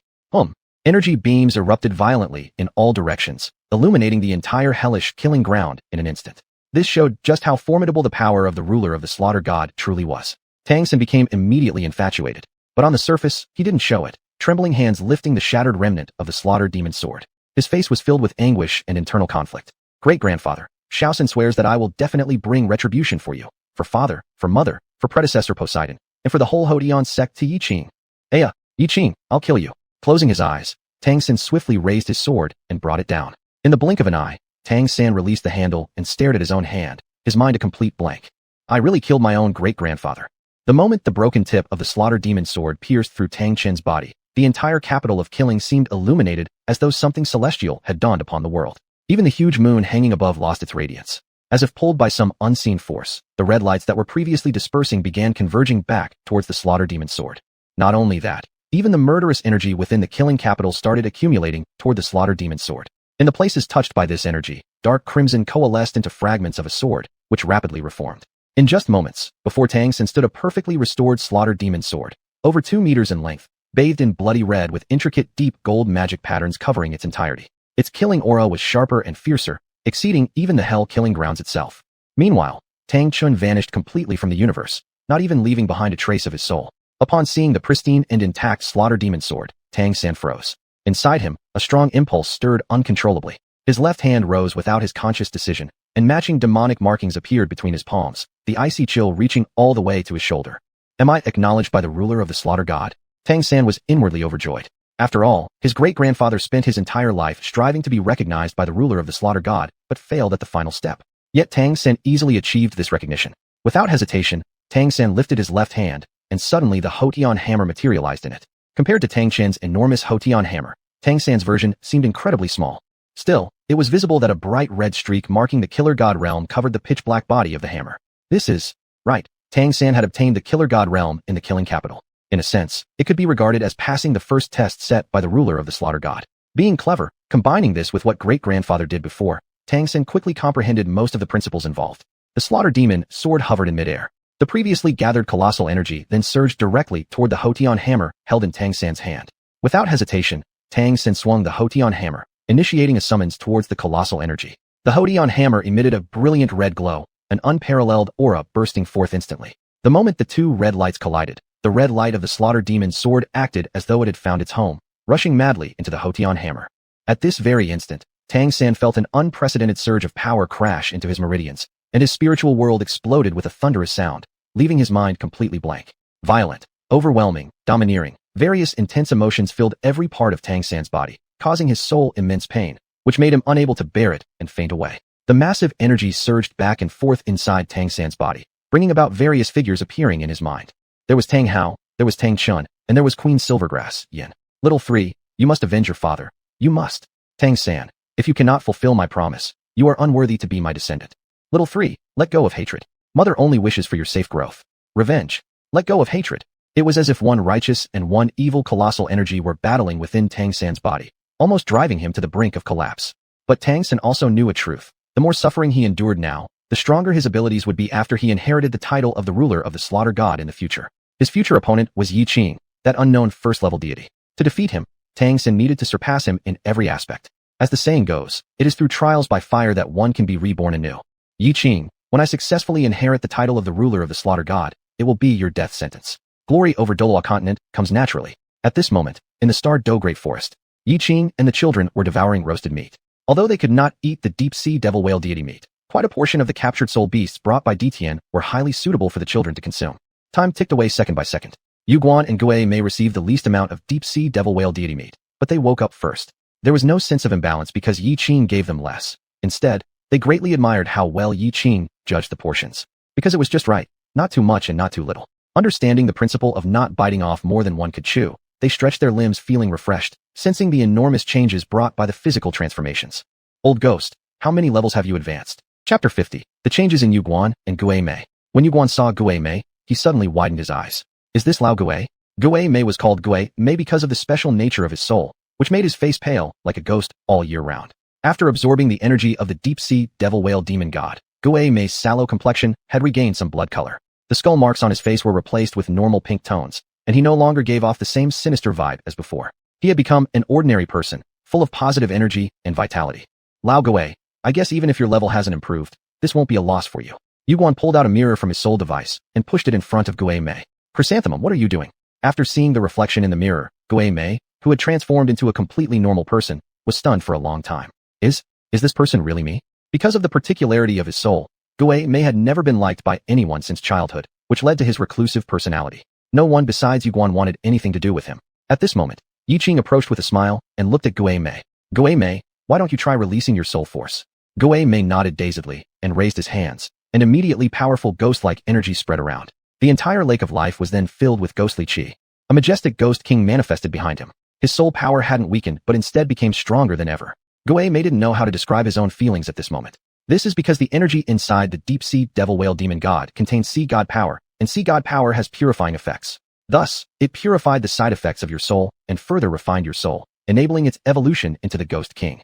Energy beams erupted violently in all directions, illuminating the entire hellish killing ground in an instant. This showed just how formidable the power of the ruler of the slaughter god truly was. Tang San became immediately infatuated, but on the surface, he didn't show it, trembling hands lifting the shattered remnant of the slaughter demon sword. His face was filled with anguish and internal conflict. Great-grandfather, Xiaosan swears that I will definitely bring retribution for you, for father, for mother, for predecessor Poseidon, and for the whole Hodian sect to Yiqing. Aya, Yiqing, I'll kill you. Closing his eyes, Tang San swiftly raised his sword and brought it down. In the blink of an eye, Tang San released the handle and stared at his own hand, his mind a complete blank. I really killed my own great-grandfather. The moment the broken tip of the slaughter demon sword pierced through Tang Chen's body, the entire capital of killing seemed illuminated as though something celestial had dawned upon the world. Even the huge moon hanging above lost its radiance. As if pulled by some unseen force, the red lights that were previously dispersing began converging back towards the slaughter demon sword. Not only that, even the murderous energy within the killing capital started accumulating toward the slaughter demon sword. In the places touched by this energy, dark crimson coalesced into fragments of a sword, which rapidly reformed. In just moments, before Tang San stood a perfectly restored slaughter demon sword, over 2 meters in length, bathed in bloody red with intricate deep gold magic patterns covering its entirety. Its killing aura was sharper and fiercer, exceeding even the hell killing grounds itself. Meanwhile, Tang Chun vanished completely from the universe, not even leaving behind a trace of his soul. Upon seeing the pristine and intact slaughter demon sword, Tang San froze. Inside him, a strong impulse stirred uncontrollably. His left hand rose without his conscious decision, and matching demonic markings appeared between his palms, the icy chill reaching all the way to his shoulder. Am I acknowledged by the ruler of the slaughter god? Tang San was inwardly overjoyed. After all, his great-grandfather spent his entire life striving to be recognized by the ruler of the slaughter god, but failed at the final step. Yet Tang San easily achieved this recognition. Without hesitation, Tang San lifted his left hand, and suddenly the Hotian hammer materialized in it. Compared to Tang Chen's enormous Hotian hammer, Tang San's version seemed incredibly small. Still, it was visible that a bright red streak marking the killer god realm covered the pitch-black body of the hammer. This is right. Tang San had obtained the killer god realm in the killing capital. In a sense, it could be regarded as passing the first test set by the ruler of the slaughter god. Being clever, combining this with what great-grandfather did before, Tang San quickly comprehended most of the principles involved. The slaughter demon sword hovered in midair. The previously gathered colossal energy then surged directly toward the Hotian hammer held in Tang San's hand. Without hesitation, Tang San swung the Hotian hammer, initiating a summons towards the colossal energy. The Hotian hammer emitted a brilliant red glow, an unparalleled aura bursting forth instantly. The moment the two red lights collided, the red light of the slaughter demon's sword acted as though it had found its home, rushing madly into the Hotian hammer. At this very instant, Tangan felt an unprecedented surge of power crash into his meridians, and his spiritual world exploded with a thunderous sound, leaving his mind completely blank. Violent, overwhelming, domineering, various intense emotions filled every part of Tangan's body, causing his soul immense pain, which made him unable to bear it and faint away. The massive energy surged back and forth inside Tangan's body, bringing about various figures appearing in his mind. There was Tang Hao, there was Tang Chun, and there was Queen Silvergrass, Yin. Little 3, you must avenge your father. You must. Tangan, if you cannot fulfill my promise, you are unworthy to be my descendant. Little 3, let go of hatred. Mother only wishes for your safe growth. Revenge. Let go of hatred. It was as if one righteous and one evil colossal energy were battling within Tangan's body, almost driving him to the brink of collapse. But Tangan also knew a truth. The more suffering he endured now, the stronger his abilities would be after he inherited the title of the ruler of the slaughter god in the future. His future opponent was Yiqing, that unknown first-level deity. To defeat him, Tangan needed to surpass him in every aspect. As the saying goes, it is through trials by fire that one can be reborn anew. Yiqing, when I successfully inherit the title of the ruler of the slaughter god, it will be your death sentence. Glory over Douluo continent comes naturally. At this moment, in the Star Do Great Forest, Yiqing and the children were devouring roasted meat. Although they could not eat the deep-sea devil whale deity meat, quite a portion of the captured soul beasts brought by Detian were highly suitable for the children to consume. Time ticked away second by second. Xuanhuan and Gui may receive the least amount of deep-sea devil whale deity meat, but they woke up first. There was no sense of imbalance because Yiqing gave them less. Instead, they greatly admired how well Yiqing judged the portions. Because it was just right, not too much and not too little. Understanding the principle of not biting off more than one could chew, they stretched their limbs feeling refreshed, sensing the enormous changes brought by the physical transformations. Old Ghost, how many levels have you advanced? Chapter 50. The changes in Xuanhuan and Gui Mei. When Xuanhuan saw Gui Mei, he suddenly widened his eyes. Is this Lao Gui? Gui Mei was called Gui Mei because of the special nature of his soul, which made his face pale, like a ghost, all year round. After absorbing the energy of the deep-sea devil whale demon god, Gui Mei's sallow complexion had regained some blood color. The skull marks on his face were replaced with normal pink tones, and he no longer gave off the same sinister vibe as before. He had become an ordinary person, full of positive energy and vitality. Lao Gui, I guess even if your level hasn't improved, this won't be a loss for you. Xuanhuan pulled out a mirror from his soul device and pushed it in front of Gui Mei. Chrysanthemum, what are you doing? After seeing the reflection in the mirror, Gui Mei, who had transformed into a completely normal person, was stunned for a long time. Is this person really me? Because of the particularity of his soul, Gui Mei had never been liked by anyone since childhood, which led to his reclusive personality. No one besides Xuanhuan wanted anything to do with him. At this moment, Yiqing approached with a smile and looked at Gui Mei. Gui Mei, why don't you try releasing your soul force? Gui Mei nodded dazedly and raised his hands, and immediately powerful ghost-like energy spread around. The entire lake of life was then filled with ghostly chi. A majestic ghost king manifested behind him. His soul power hadn't weakened but instead became stronger than ever. Gui Mei didn't know how to describe his own feelings at this moment. This is because the energy inside the deep-sea devil whale demon god contains sea god power, and sea god power has purifying effects. Thus, it purified the side effects of your soul and further refined your soul, enabling its evolution into the Ghost King.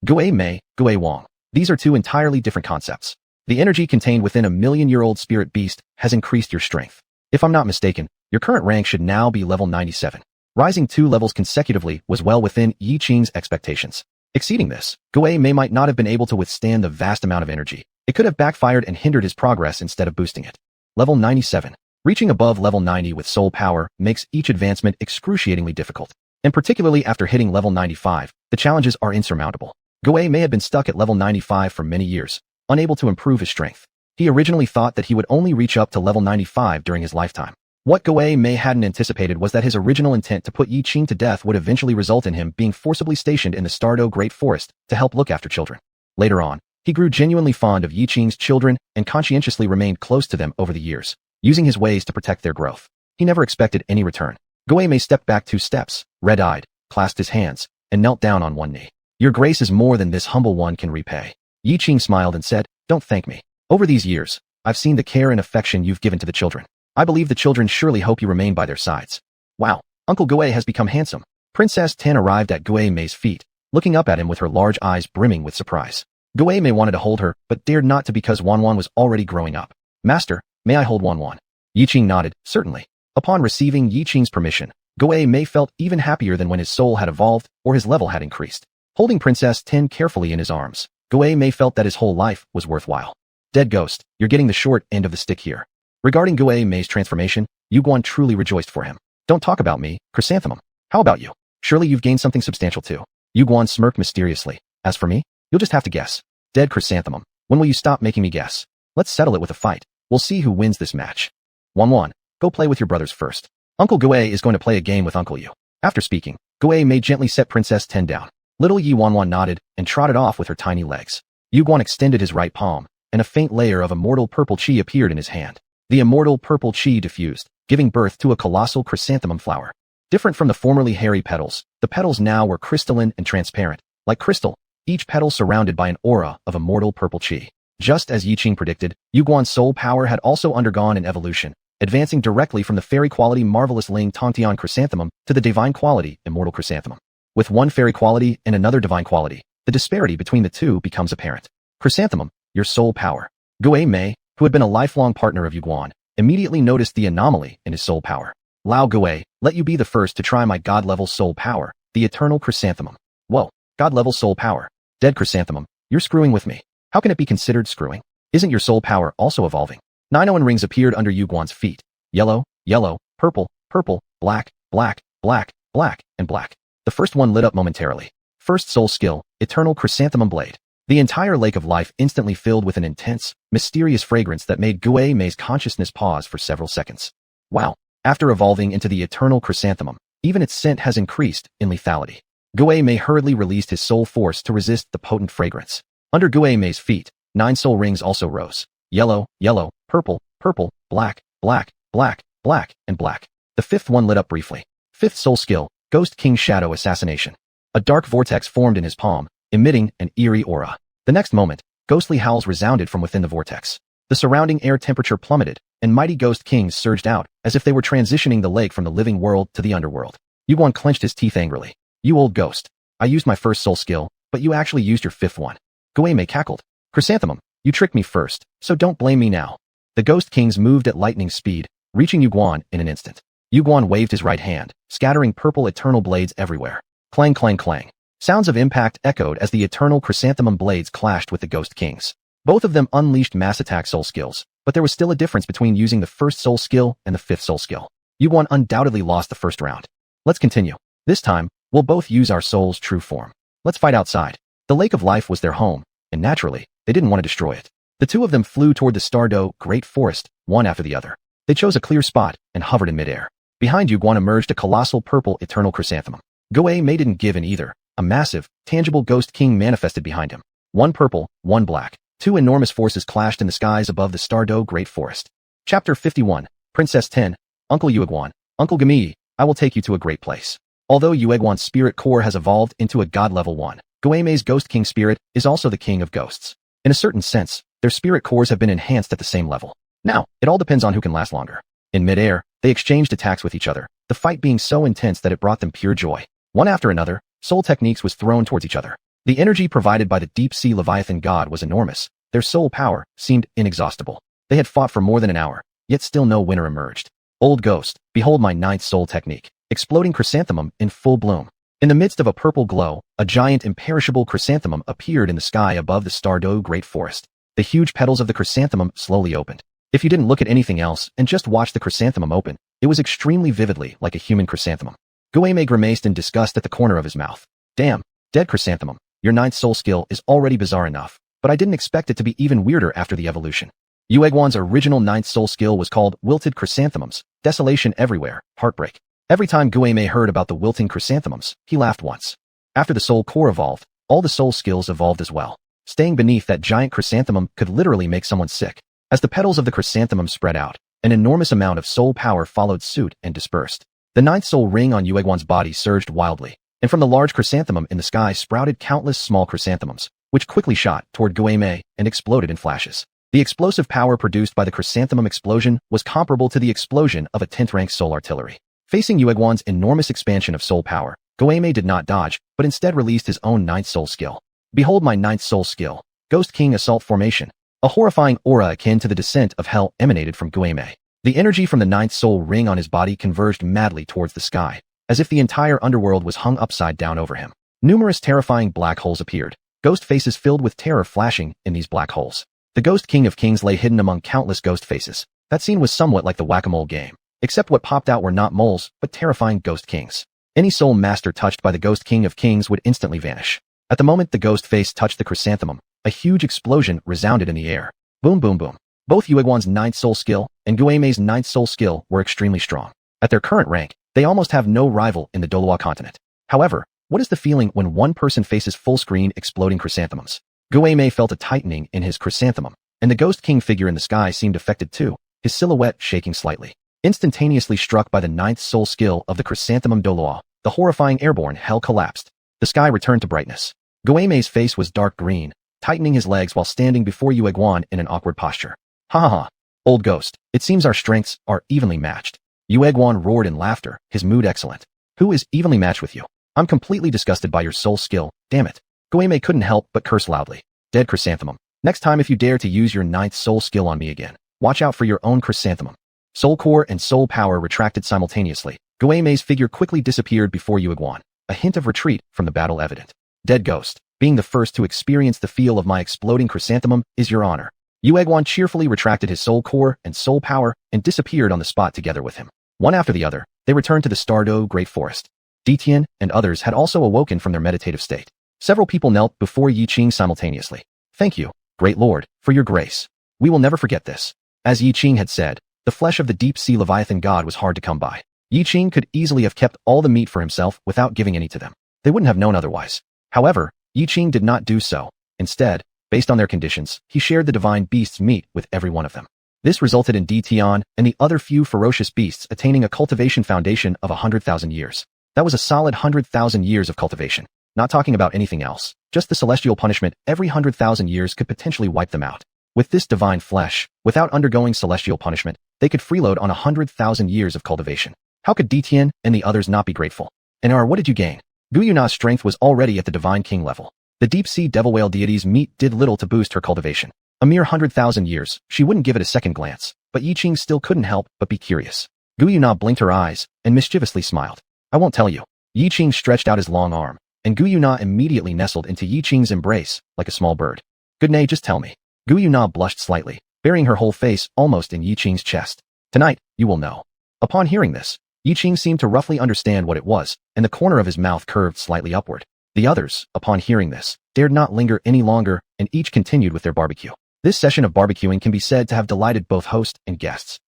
Gui Mei, Gui Wang. These are two entirely different concepts. The energy contained within a million-year-old spirit beast has increased your strength. If I'm not mistaken, your current rank should now be level 97. Rising 2 levels consecutively was well within Yiqing's expectations. Exceeding this, Gui Mei might not have been able to withstand the vast amount of energy. It could have backfired and hindered his progress instead of boosting it. Level 97. Reaching above level 90 with soul power makes each advancement excruciatingly difficult. And particularly after hitting level 95, the challenges are insurmountable. Gui Mei had been stuck at level 95 for many years, unable to improve his strength. He originally thought that he would only reach up to level 95 during his lifetime. What Gui Mei hadn't anticipated was that his original intent to put Yiqing to death would eventually result in him being forcibly stationed in the Stardo Great Forest to help look after children. Later on, he grew genuinely fond of Yiqing's children and conscientiously remained close to them over the years, using his ways to protect their growth. He never expected any return. Gui Mei stepped back 2 steps, red-eyed, clasped his hands, and knelt down on one knee. Your grace is more than this humble one can repay. Yiqing smiled and said, don't thank me. Over these years, I've seen the care and affection you've given to the children. I believe the children surely hope you remain by their sides. Wow, Uncle Gui has become handsome. Princess Tan arrived at Gui Mei's feet, looking up at him with her large eyes brimming with surprise. Gui Mei wanted to hold her, but dared not to because Xuanhuan was already growing up. Master, may I hold Xuanhuan? Yiqing nodded, certainly. Upon receiving Yiqing's permission, Gui Mei felt even happier than when his soul had evolved or his level had increased. Holding Princess Tan carefully in his arms, Gui Mei felt that his whole life was worthwhile. Dead ghost, you're getting the short end of the stick here. Regarding Douluo Many's transformation, Yuguan truly rejoiced for him. Don't talk about me, Chrysanthemum. How about you? Surely you've gained something substantial too. Yuguan smirked mysteriously. As for me, you'll just have to guess. Dead Chrysanthemum, when will you stop making me guess? Let's settle it with a fight. We'll see who wins this match. Xuanhuan, go play with your brothers first. Uncle Douluo is going to play a game with Uncle Yu. After speaking, Douluo Many gently set Princess Ten down. Little Xuanhuan nodded and trotted off with her tiny legs. Yuguan extended his right palm, and a faint layer of immortal purple qi appeared in his hand. The immortal purple qi diffused, giving birth to a colossal chrysanthemum flower. Different from the formerly hairy petals, the petals now were crystalline and transparent, like crystal, each petal surrounded by an aura of immortal purple qi. Just as Yiqing predicted, Yuguan's soul power had also undergone an evolution, advancing directly from the fairy quality marvelous Ling Tongtian chrysanthemum to the divine quality immortal chrysanthemum. With one fairy quality and another divine quality, the disparity between the two becomes apparent. Chrysanthemum, your soul power. Douluo Many, who had been a lifelong partner of Yuguan, immediately noticed the anomaly in his soul power. Lao Douluo, let you be the first to try my god-level soul power, the eternal chrysanthemum. Whoa, god-level soul power. Dead chrysanthemum, you're screwing with me. How can it be considered screwing? Isn't your soul power also evolving? 9 rings appeared under Yuguan's feet. Yellow, yellow, purple, purple, black, black, black, black, and black. The first one lit up momentarily. First soul skill, Eternal Chrysanthemum Blade. The entire lake of life instantly filled with an intense, mysterious fragrance that made Douluo Many's consciousness pause for several seconds. Wow, after evolving into the Eternal Chrysanthemum, even its scent has increased in lethality. Douluo Many hurriedly released his soul force to resist the potent fragrance. Under Douluo Many's feet, 9 soul rings also rose. Yellow, yellow, purple, purple, black, black, black, black, and black. The fifth one lit up briefly. Fifth soul skill, Ghost King Shadow Assassination. A dark vortex formed in his palm, emitting an eerie aura. The next moment, ghostly howls resounded from within the vortex. The surrounding air temperature plummeted, and mighty ghost kings surged out, as if they were transitioning the lake from the living world to the underworld. Yuguan clenched his teeth angrily. You old ghost. I used my first soul skill, but you actually used your fifth one. Douluo Many cackled. Chrysanthemum, you tricked me first, so don't blame me now. The ghost kings moved at lightning speed, reaching Yuguan in an instant. Yuguan waved his right hand, scattering purple eternal blades everywhere. Clang clang clang. Sounds of impact echoed as the eternal chrysanthemum blades clashed with the ghost kings. Both of them unleashed mass attack soul skills, but there was still a difference between using the first soul skill and the fifth soul skill. Yuguan undoubtedly lost the first round. Let's continue. This time, we'll both use our soul's true form. Let's fight outside. The Lake of Life was their home, and naturally, they didn't want to destroy it. The two of them flew toward the Douluo Great Forest, one after the other. They chose a clear spot and hovered in midair. Behind Yuguan emerged a colossal purple eternal chrysanthemum. Douluo Many didn't give in either. A massive, tangible ghost king manifested behind him. One purple, one black. Two enormous forces clashed in the skies above the Douluo Great Forest. Chapter 51, Princess 10, Uncle Yuguan, Uncle Gami, I will take you to a great place. Although Yuguan's spirit core has evolved into a god level 1, Douluo Many's ghost king spirit is also the king of ghosts. In a certain sense, their spirit cores have been enhanced at the same level. Now, it all depends on who can last longer. In midair, they exchanged attacks with each other, the fight being so intense that it brought them pure joy. One after another, soul techniques was thrown towards each other. The energy provided by the deep-sea Leviathan god was enormous. Their soul power seemed inexhaustible. They had fought for more than an hour, yet still no winner emerged. Old ghost, behold my 9th soul technique. Exploding chrysanthemum in full bloom. In the midst of a purple glow, a giant imperishable chrysanthemum appeared in the sky above the Douluo Great Forest. The huge petals of the chrysanthemum slowly opened. If you didn't look at anything else and just watch the chrysanthemum open, it was extremely vividly like a human chrysanthemum. Douluo Many grimaced in disgust at the corner of his mouth. Damn, dead chrysanthemum, your 9th soul skill is already bizarre enough, but I didn't expect it to be even weirder after the evolution. Yuguan's original 9th soul skill was called Wilted Chrysanthemums, Desolation Everywhere, Heartbreak. Every time Douluo Many heard about the wilting chrysanthemums, he laughed once. After the soul core evolved, all the soul skills evolved as well. Staying beneath that giant chrysanthemum could literally make someone sick. As the petals of the chrysanthemum spread out, an enormous amount of soul power followed suit and dispersed. The 9th soul ring on Yuguan's body surged wildly, and from the large chrysanthemum in the sky sprouted countless small chrysanthemums, which quickly shot toward Douluo Many and exploded in flashes. The explosive power produced by the chrysanthemum explosion was comparable to the explosion of a 10th rank soul artillery. Facing Yuguan's enormous expansion of soul power, Douluo Many did not dodge, but instead released his own 9th soul skill. Behold my 9th soul skill, Ghost King Assault Formation. A horrifying aura akin to the descent of hell emanated from Douluo Many. The energy from the 9th soul ring on his body converged madly towards the sky, as if the entire underworld was hung upside down over him. Numerous terrifying black holes appeared, ghost faces filled with terror flashing in these black holes. The Ghost King of Kings lay hidden among countless ghost faces. That scene was somewhat like the whack-a-mole game, except what popped out were not moles, but terrifying ghost kings. Any soul master touched by the Ghost King of Kings would instantly vanish. At the moment the ghost face touched the chrysanthemum, a huge explosion resounded in the air. Boom boom boom. Both Yueguan's 9th soul skill and Guamei's 9th soul skill were extremely strong. At their current rank, they almost have no rival in the Douluo continent. However, what is the feeling when one person faces full-screen exploding chrysanthemums? Guamei felt a tightening in his chrysanthemum, and the Ghost King figure in the sky seemed affected too, his silhouette shaking slightly. Instantaneously struck by the 9th soul skill of the chrysanthemum Douluo, the horrifying airborne hell collapsed. The sky returned to brightness. Guamei's face was dark green, tightening his legs while standing before Yueguan in an awkward posture. Ha ha ha. Old ghost, it seems our strengths are evenly matched. Yueguan roared in laughter, his mood excellent. Who is evenly matched with you? I'm completely disgusted by your soul skill, damn it. Guamei couldn't help but curse loudly. Dead chrysanthemum. Next time if you dare to use your 9th soul skill on me again, watch out for your own chrysanthemum. Soul core and soul power retracted simultaneously. Guamei's figure quickly disappeared before Yueguan, a hint of retreat from the battle evident. Dead ghost, being the first to experience the feel of my exploding chrysanthemum is your honor. Yueguan cheerfully retracted his soul core and soul power and disappeared on the spot together with him. One after the other, they returned to the Stardo Great Forest. Ditian and others had also awoken from their meditative state. Several people knelt before Yiqing simultaneously. Thank you, great lord, for your grace. We will never forget this. As Yiqing had said, the flesh of the deep-sea Leviathan god was hard to come by. Yiqing could easily have kept all the meat for himself without giving any to them. They wouldn't have known otherwise. However, Yiqing did not do so. Instead, based on their conditions, he shared the divine beast's meat with every one of them. This resulted in Ditian and the other few ferocious beasts attaining a cultivation foundation of 100,000 years. That was a solid 100,000 years of cultivation. Not talking about anything else, just the celestial punishment every 100,000 years could potentially wipe them out. With this divine flesh, without undergoing celestial punishment, they could freeload on 100,000 years of cultivation. How could Ditian and the others not be grateful? And what did you gain? Guyuna's strength was already at the divine king level. The deep-sea devil whale deity's meat did little to boost her cultivation. A mere 100,000 years, she wouldn't give it a second glance, but Yiqing still couldn't help but be curious. Guyuna blinked her eyes and mischievously smiled. I won't tell you. Yiqing stretched out his long arm, and Guyuna immediately nestled into Yiqing's embrace like a small bird. Good nay, just tell me. Guyuna blushed slightly, burying her whole face almost in Yiqing's chest. Tonight, you will know. Upon hearing this, Yiqing seemed to roughly understand what it was, and the corner of his mouth curved slightly upward. The others, upon hearing this, dared not linger any longer, and each continued with their barbecue. This session of barbecuing can be said to have delighted both host and guests.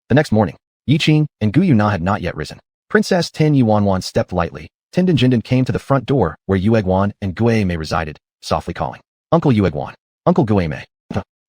The next morning, Yiqing and Guyuna had not yet risen. Princess Tin Xuanhuan stepped lightly. Tindon Jindon came to the front door, where Yueguan and Guamei resided, softly calling, Uncle Yueguan, Uncle Guamei.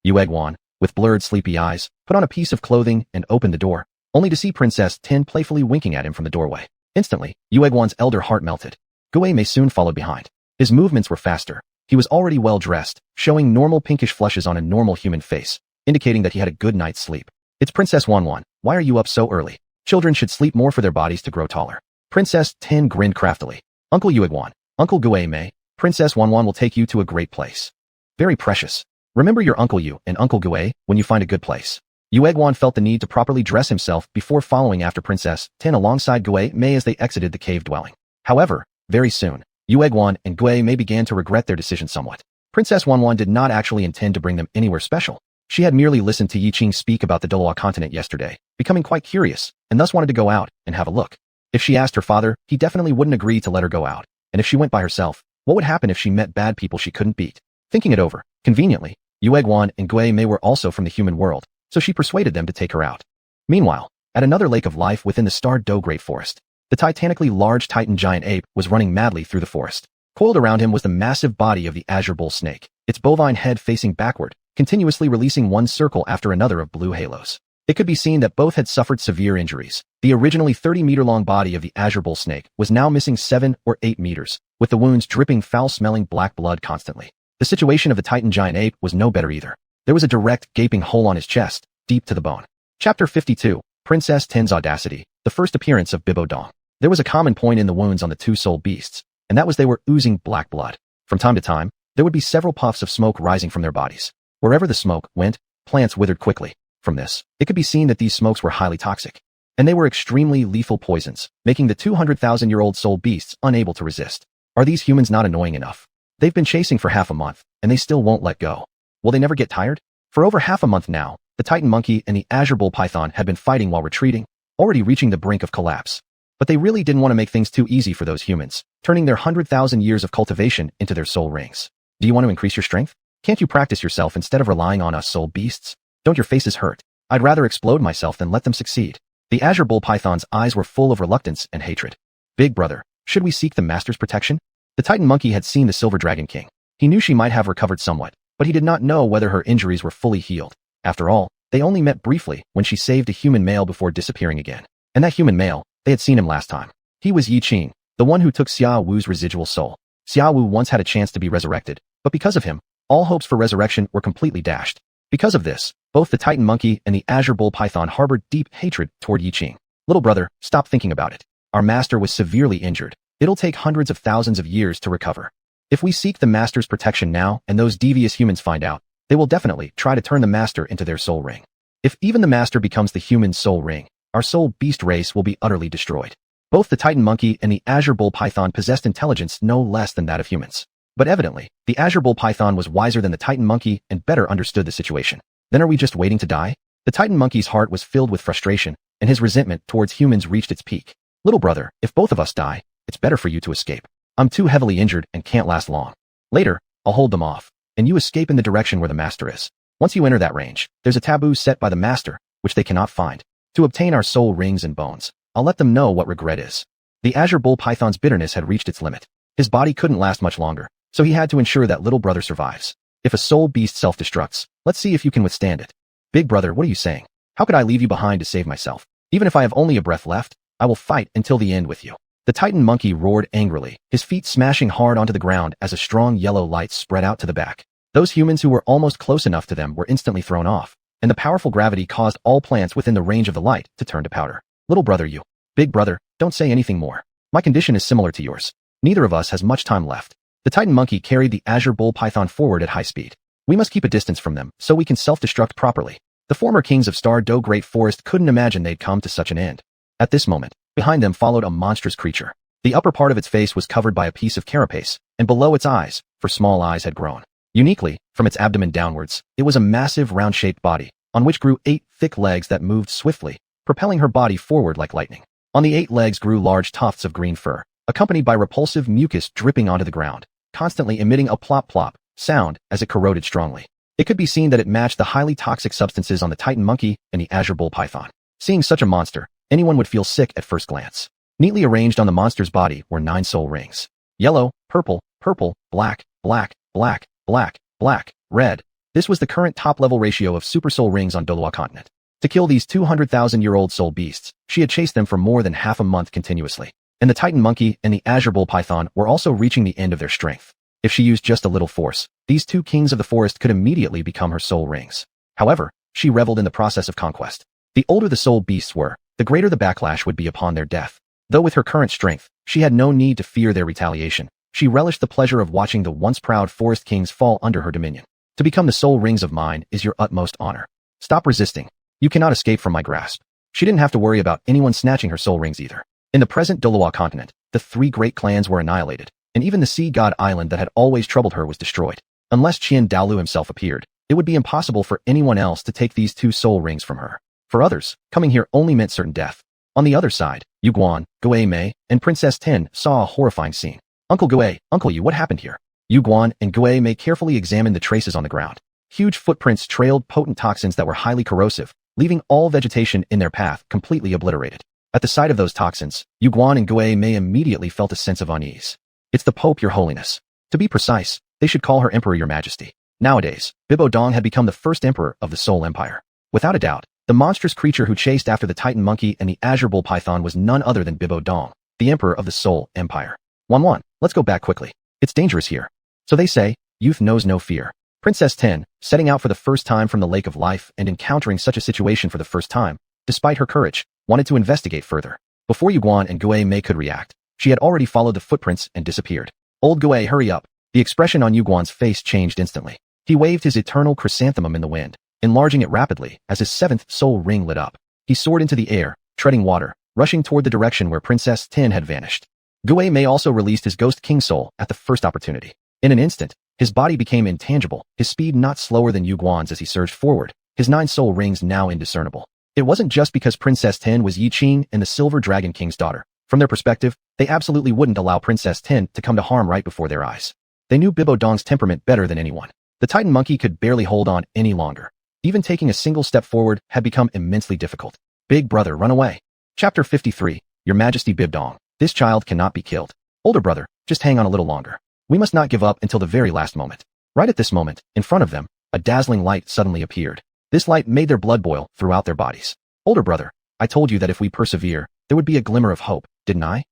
Yueguan, with blurred sleepy eyes, put on a piece of clothing and opened the door, only to see Princess Tin playfully winking at him from the doorway. Instantly, Yueguan's elder heart melted. Guamei soon followed behind. His movements were faster. He was already well dressed, showing normal pinkish flushes on a normal human face, indicating that he had a good night's sleep. It's Princess Xuanhuan, why are you up so early? Children should sleep more for their bodies to grow taller. Princess Tin grinned craftily. Uncle Yueguan, Uncle Guamei, Princess Xuanhuan will take you to a great place. Very precious. Remember your Uncle Yu and Uncle Guai when you find a good place. Yueguan felt the need to properly dress himself before following after Princess Tin alongside Guamei as they exited the cave dwelling. However, very soon, Yueguan and Guamei began to regret their decision somewhat. Princess Xuanhuan did not actually intend to bring them anywhere special. She had merely listened to Yiqing speak about the Douluo continent yesterday, becoming quite curious, and thus wanted to go out and have a look. If she asked her father, he definitely wouldn't agree to let her go out, and if she went by herself, what would happen if she met bad people she couldn't beat? Thinking it over, conveniently, Yueguan and Guamei were also from the human world, so she persuaded them to take her out. Meanwhile, at another lake of life within the Stardo Great Forest, the titanically large Titan giant ape was running madly through the forest. Coiled around him was the massive body of the azure bull snake, its bovine head facing backward, continuously releasing one circle after another of blue halos. It could be seen that both had suffered severe injuries. The originally 30-meter-long body of the azure bull snake was now missing 7 or 8 meters, with the wounds dripping foul-smelling black blood constantly. The situation of the Titan giant ape was no better either. There was a direct, gaping hole on his chest, deep to the bone. Chapter 52, Princess Tin's Audacity, the first appearance of Bibo Dong. There was a common point in the wounds on the two soul beasts, and that was they were oozing black blood. From time to time, there would be several puffs of smoke rising from their bodies. Wherever the smoke went, plants withered quickly. From this, it could be seen that these smokes were highly toxic, and they were extremely lethal poisons, making the 200,000-year-old soul beasts unable to resist. Are these humans not annoying enough? They've been chasing for half a month, and they still won't let go. Will they never get tired? For over half a month now, the Titan monkey and the azure bull python had been fighting while retreating, already reaching the brink of collapse. But they really didn't want to make things too easy for those humans, turning their 100,000 years of cultivation into their soul rings. Do you want to increase your strength? Can't you practice yourself instead of relying on us soul beasts? Don't your faces hurt? I'd rather explode myself than let them succeed. The azure bull python's eyes were full of reluctance and hatred. Big brother, should we seek the master's protection? The Titan monkey had seen the Silver Dragon King. He knew she might have recovered somewhat, but he did not know whether her injuries were fully healed. After all, they only met briefly when she saved a human male before disappearing again. And that human male, they had seen him last time. He was Yiqing, the one who took Xia Wu's residual soul. Xia Wu once had a chance to be resurrected, but because of him, all hopes for resurrection were completely dashed. Because of this, both the Titan monkey and the azure bull python harbored deep hatred toward Yiqing. Little brother, stop thinking about it. Our master was severely injured. It'll take hundreds of thousands of years to recover. If we seek the master's protection now and those devious humans find out, they will definitely try to turn the master into their soul ring. If even the master becomes the human soul ring, our soul beast race will be utterly destroyed. Both the Titan monkey and the azure bull python possessed intelligence no less than that of humans. But evidently, the azure bull python was wiser than the Titan monkey and better understood the situation. Then are we just waiting to die? The Titan monkey's heart was filled with frustration, and his resentment towards humans reached its peak. Little brother, if both of us die, it's better for you to escape. I'm too heavily injured and can't last long. Later, I'll hold them off, and you escape in the direction where the master is. Once you enter that range, there's a taboo set by the master, which they cannot find. To obtain our soul rings and bones, I'll let them know what regret is. The azure bull python's bitterness had reached its limit. His body couldn't last much longer, so he had to ensure that little brother survives. If a soul beast self-destructs, let's see if you can withstand it. Big brother, what are you saying? How could I leave you behind to save myself? Even if I have only a breath left, I will fight until the end with you. The Titan monkey roared angrily, his feet smashing hard onto the ground as a strong yellow light spread out to the back. Those humans who were almost close enough to them were instantly thrown off, and the powerful gravity caused all plants within the range of the light to turn to powder. Little brother, you. Big brother, don't say anything more. My condition is similar to yours. Neither of us has much time left. The Titan monkey carried the azure bull python forward at high speed. We must keep a distance from them so we can self-destruct properly. The former kings of Star Do Great Forest couldn't imagine they'd come to such an end. At this moment, behind them followed a monstrous creature. The upper part of its face was covered by a piece of carapace, and below its eyes, for small eyes had grown. Uniquely, from its abdomen downwards, it was a massive round-shaped body, on which grew 8 thick legs that moved swiftly, propelling her body forward like lightning. On the 8 legs grew large tufts of green fur, accompanied by repulsive mucus dripping onto the ground, constantly emitting a plop-plop sound as it corroded strongly. It could be seen that it matched the highly toxic substances on the Titan monkey and the azure bull python. Seeing such a monster, anyone would feel sick at first glance. Neatly arranged on the monster's body were 9 soul rings. Yellow, purple, purple, black, black, black, black, black, red. This was the current top-level ratio of super soul rings on Douluo continent. To kill these 200,000-year-old soul beasts, she had chased them for more than half a month continuously. And the Titan monkey and the azure bull python were also reaching the end of their strength. If she used just a little force, these 2 kings of the forest could immediately become her soul rings. However, she reveled in the process of conquest. The older the soul beasts were, the greater the backlash would be upon their death. Though with her current strength, she had no need to fear their retaliation. She relished the pleasure of watching the once proud forest kings fall under her dominion. To become the soul rings of mine is your utmost honor. Stop resisting. You cannot escape from my grasp. She didn't have to worry about anyone snatching her soul rings either. In the present Douluo continent, the 3 great clans were annihilated, and even the sea god island that had always troubled her was destroyed. Unless Qian Daolu himself appeared, it would be impossible for anyone else to take these 2 soul rings from her. For others, coming here only meant certain death. On the other side, Yuguan, Guei Mei, and Princess Tin saw a horrifying scene. Uncle Guei, Uncle Yu, what happened here? Yuguan and Guei Mei carefully examined the traces on the ground. Huge footprints trailed potent toxins that were highly corrosive, leaving all vegetation in their path completely obliterated. At the sight of those toxins, Yuguan and Guei Mei immediately felt a sense of unease. It's the Pope, Your Holiness. To be precise, they should call her Emperor, Your Majesty. Nowadays, Bibo Dong had become the first emperor of the Soul Empire. Without a doubt, the monstrous creature who chased after the Titan monkey and the azure bull python was none other than Bibo Dong, the emperor of the Soul Empire. Xuanhuan, let's go back quickly. It's dangerous here. So they say, youth knows no fear. Princess Tin, setting out for the first time from the Lake of Life and encountering such a situation for the first time, despite her courage, wanted to investigate further. Before Yuguan and Guei Mei could react, she had already followed the footprints and disappeared. Old Guei, hurry up. The expression on Yuguan's face changed instantly. He waved his eternal chrysanthemum in the wind, enlarging it rapidly as his 7th soul ring lit up. He soared into the air, treading water, rushing toward the direction where Princess Tin had vanished. Guei Mei also released his Ghost King soul at the first opportunity. In an instant, His body became intangible, his speed not slower than Yuguan's as he surged forward, his 9 soul rings now indiscernible. It wasn't just because Princess Ten was Yiqing and the Silver Dragon King's daughter. From their perspective, they absolutely wouldn't allow Princess Ten to come to harm right before their eyes. They knew Bibodong's temperament better than anyone. The Titan monkey could barely hold on any longer. Even taking a single step forward had become immensely difficult. Big brother, run away. Chapter 53. Your Majesty Bibdong. This child cannot be killed. Older brother, just hang on a little longer. We must not give up until the very last moment. Right at this moment, in front of them, a dazzling light suddenly appeared. This light made their blood boil throughout their bodies. Older brother, I told you that if we persevere, there would be a glimmer of hope, didn't I?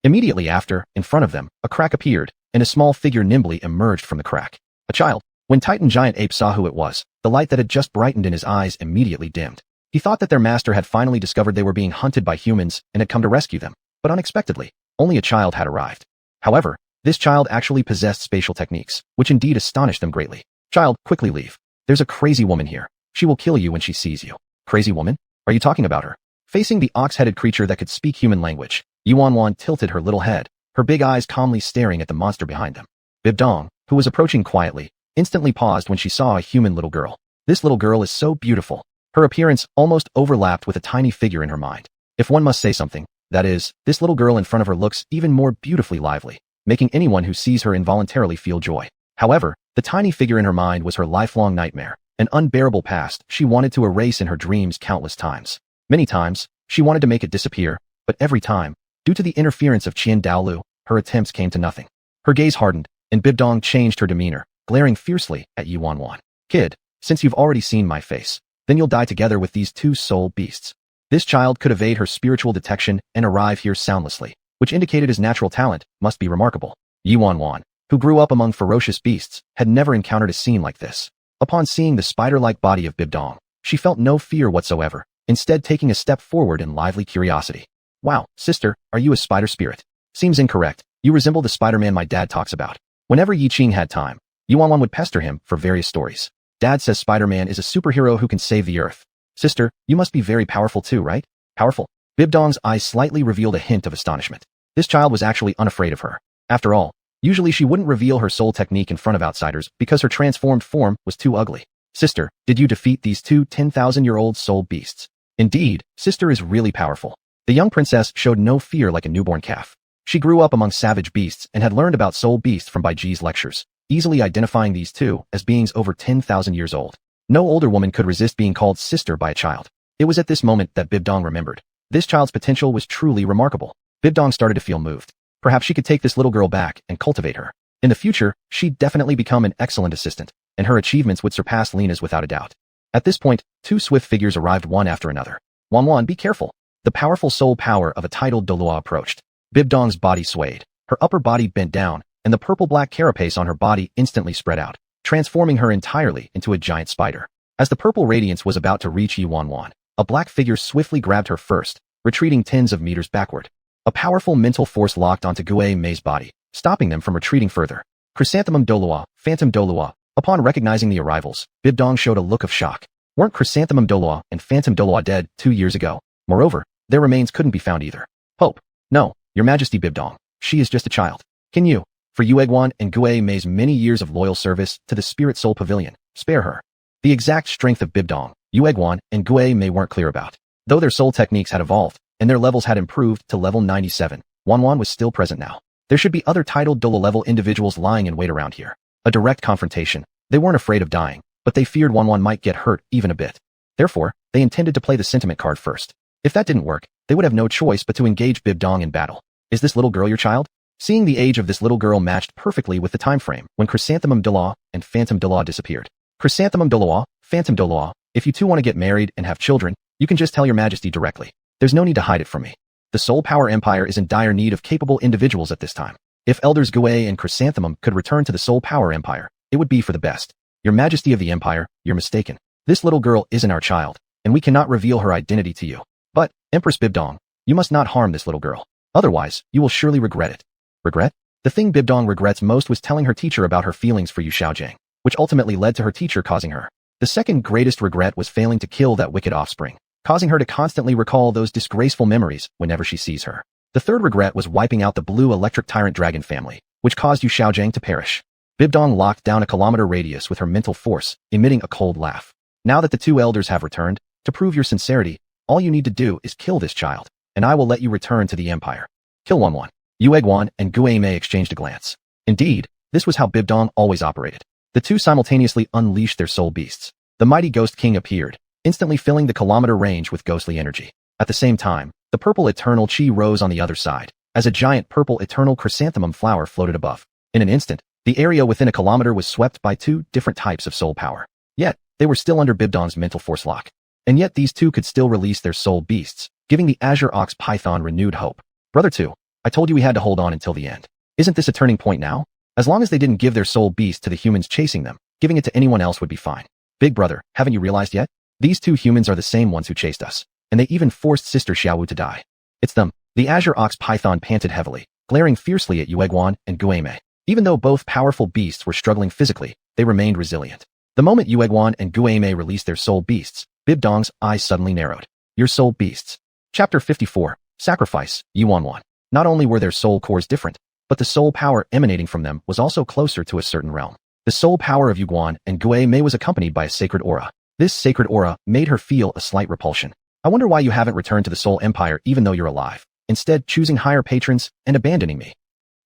Immediately after, in front of them, a crack appeared, and a small figure nimbly emerged from the crack. A child. When Titan Giant Ape saw who it was, the light that had just brightened in his eyes immediately dimmed. He thought that their master had finally discovered they were being hunted by humans and had come to rescue them, but unexpectedly, only a child had arrived. However, this child actually possessed spatial techniques, which indeed astonished them greatly. Child, quickly leave. There's a crazy woman here. She will kill you when she sees you. Crazy woman? Are you talking about her? Facing the ox-headed creature that could speak human language, Xuanhuan tilted her little head, her big eyes calmly staring at the monster behind them. Bibdong, who was approaching quietly, instantly paused when she saw a human little girl. This little girl is so beautiful. Her appearance almost overlapped with a tiny figure in her mind. If one must say something, that is, this little girl in front of her looks even more beautifully lively, making anyone who sees her involuntarily feel joy. However, the tiny figure in her mind was her lifelong nightmare, an unbearable past she wanted to erase in her dreams countless times. Many times, she wanted to make it disappear, but every time, due to the interference of Qian Daolu, her attempts came to nothing. Her gaze hardened, and Bibdong changed her demeanor, glaring fiercely at Xuanhuan. Kid, since you've already seen my face, then you'll die together with these 2 soul beasts. This child could evade her spiritual detection and arrive here soundlessly, which indicated his natural talent must be remarkable. Xuanhuan, who grew up among ferocious beasts, had never encountered a scene like this. Upon seeing the spider-like body of Bibdong, she felt no fear whatsoever, instead taking a step forward in lively curiosity. Wow, sister, are you a spider spirit? Seems incorrect. You resemble the Spider-Man my dad talks about. Whenever Yiqing had time, Xuanhuan would pester him for various stories. Dad says Spider-Man is a superhero who can save the Earth. Sister, you must be very powerful too, right? Powerful? Bibdong's eyes slightly revealed a hint of astonishment. This child was actually unafraid of her. After all, usually she wouldn't reveal her soul technique in front of outsiders because her transformed form was too ugly. Sister, did you defeat these 2 10,000-year-old soul beasts? Indeed, sister is really powerful. The young princess showed no fear like a newborn calf. She grew up among savage beasts and had learned about soul beasts from Baiji's lectures, easily identifying these 2 as beings over 10,000 years old. No older woman could resist being called sister by a child. It was at this moment that Bibdong remembered. This child's potential was truly remarkable. Bibdong started to feel moved. Perhaps she could take this little girl back and cultivate her. In the future, she'd definitely become an excellent assistant, and her achievements would surpass Lena's without a doubt. At this point, 2 swift figures arrived one after another. Xuanhuan, be careful. The powerful soul power of a titled Douluo approached. Bibdong's body swayed. Her upper body bent down, and the purple-black carapace on her body instantly spread out, transforming her entirely into a giant spider. As the purple radiance was about to reach Xuanhuan, a black figure swiftly grabbed her first, retreating tens of meters backward. A powerful mental force locked onto Gue Mei's body, stopping them from retreating further. Chrysanthemum Douluo, Phantom Douluo. Upon recognizing the arrivals, Bibdong showed a look of shock. Weren't Chrysanthemum Douluo and Phantom Douluo dead 2 years ago? Moreover, their remains couldn't be found either. Hope. No, Your Majesty Bibdong. She is just a child. Can you, for Yuegwan and Gue Mei's many years of loyal service to the Spirit Soul Pavilion, spare her? The exact strength of Bibdong, Yuegwan, and Gue Mei weren't clear about. Though their soul techniques had evolved, and their levels had improved to level 97, Xuanhuan was still present now. There should be other titled Douluo level individuals lying in wait around here. A direct confrontation. They weren't afraid of dying, but they feared Xuanhuan might get hurt even a bit. Therefore, they intended to play the sentiment card first. If that didn't work, they would have no choice but to engage Bibdong in battle. Is this little girl your child? Seeing the age of this little girl matched perfectly with the time frame when Chrysanthemum Douluo and Phantom Douluo disappeared. Chrysanthemum Douluo, Phantom Douluo, if you 2 want to get married and have children, you can just tell Your Majesty directly. There's no need to hide it from me. The Soul Power Empire is in dire need of capable individuals at this time. If Elders Gue and Chrysanthemum could return to the Soul Power Empire, it would be for the best. Your Majesty of the Empire, you're mistaken. This little girl isn't our child, and we cannot reveal her identity to you. But, Empress Bibdong, you must not harm this little girl. Otherwise, you will surely regret it. Regret? The thing Bibdong regrets most was telling her teacher about her feelings for Yu Xiaojing, which ultimately led to her teacher causing her. The second greatest regret was failing to kill that wicked offspring, causing her to constantly recall those disgraceful memories whenever she sees her. The third regret was wiping out the blue electric tyrant dragon family, which caused Yu Xiaojing to perish. Bibdong locked down a kilometer radius with her mental force, emitting a cold laugh. Now that the two elders have returned, to prove your sincerity, all you need to do is kill this child, and I will let you return to the empire. Kill Xuanhuan. Yueguan and Guei exchanged a glance. Indeed, this was how Bibdong always operated. The two simultaneously unleashed their soul beasts. The mighty Ghost King appeared, instantly filling the kilometer range with ghostly energy. At the same time, the purple eternal chi rose on the other side, as a giant purple eternal chrysanthemum flower floated above. In an instant, the area within a kilometer was swept by two different types of soul power. Yet, they were still under Bibdong's mental force lock. And yet these two could still release their soul beasts, giving the Azure Ox Python renewed hope. Brother 2, I told you we had to hold on until the end. Isn't this a turning point now? As long as they didn't give their soul beast to the humans chasing them, giving it to anyone else would be fine. Big brother, haven't you realized yet? These two humans are the same ones who chased us, and they even forced Sister Xiaowu to die. It's them. The Azure Ox Python panted heavily, glaring fiercely at Yueguan and Guei. Even though both powerful beasts were struggling physically, they remained resilient. The moment Yueguan and Guei released their soul beasts, Bibdong's eyes suddenly narrowed. Your soul beasts. Chapter 54. Sacrifice, Xuanhuan. Not only were their soul cores different, but the soul power emanating from them was also closer to a certain realm. The soul power of Yueguan and Guei was accompanied by a sacred aura. This sacred aura made her feel a slight repulsion. I wonder why you haven't returned to the Soul Empire even though you're alive, instead choosing higher patrons and abandoning me.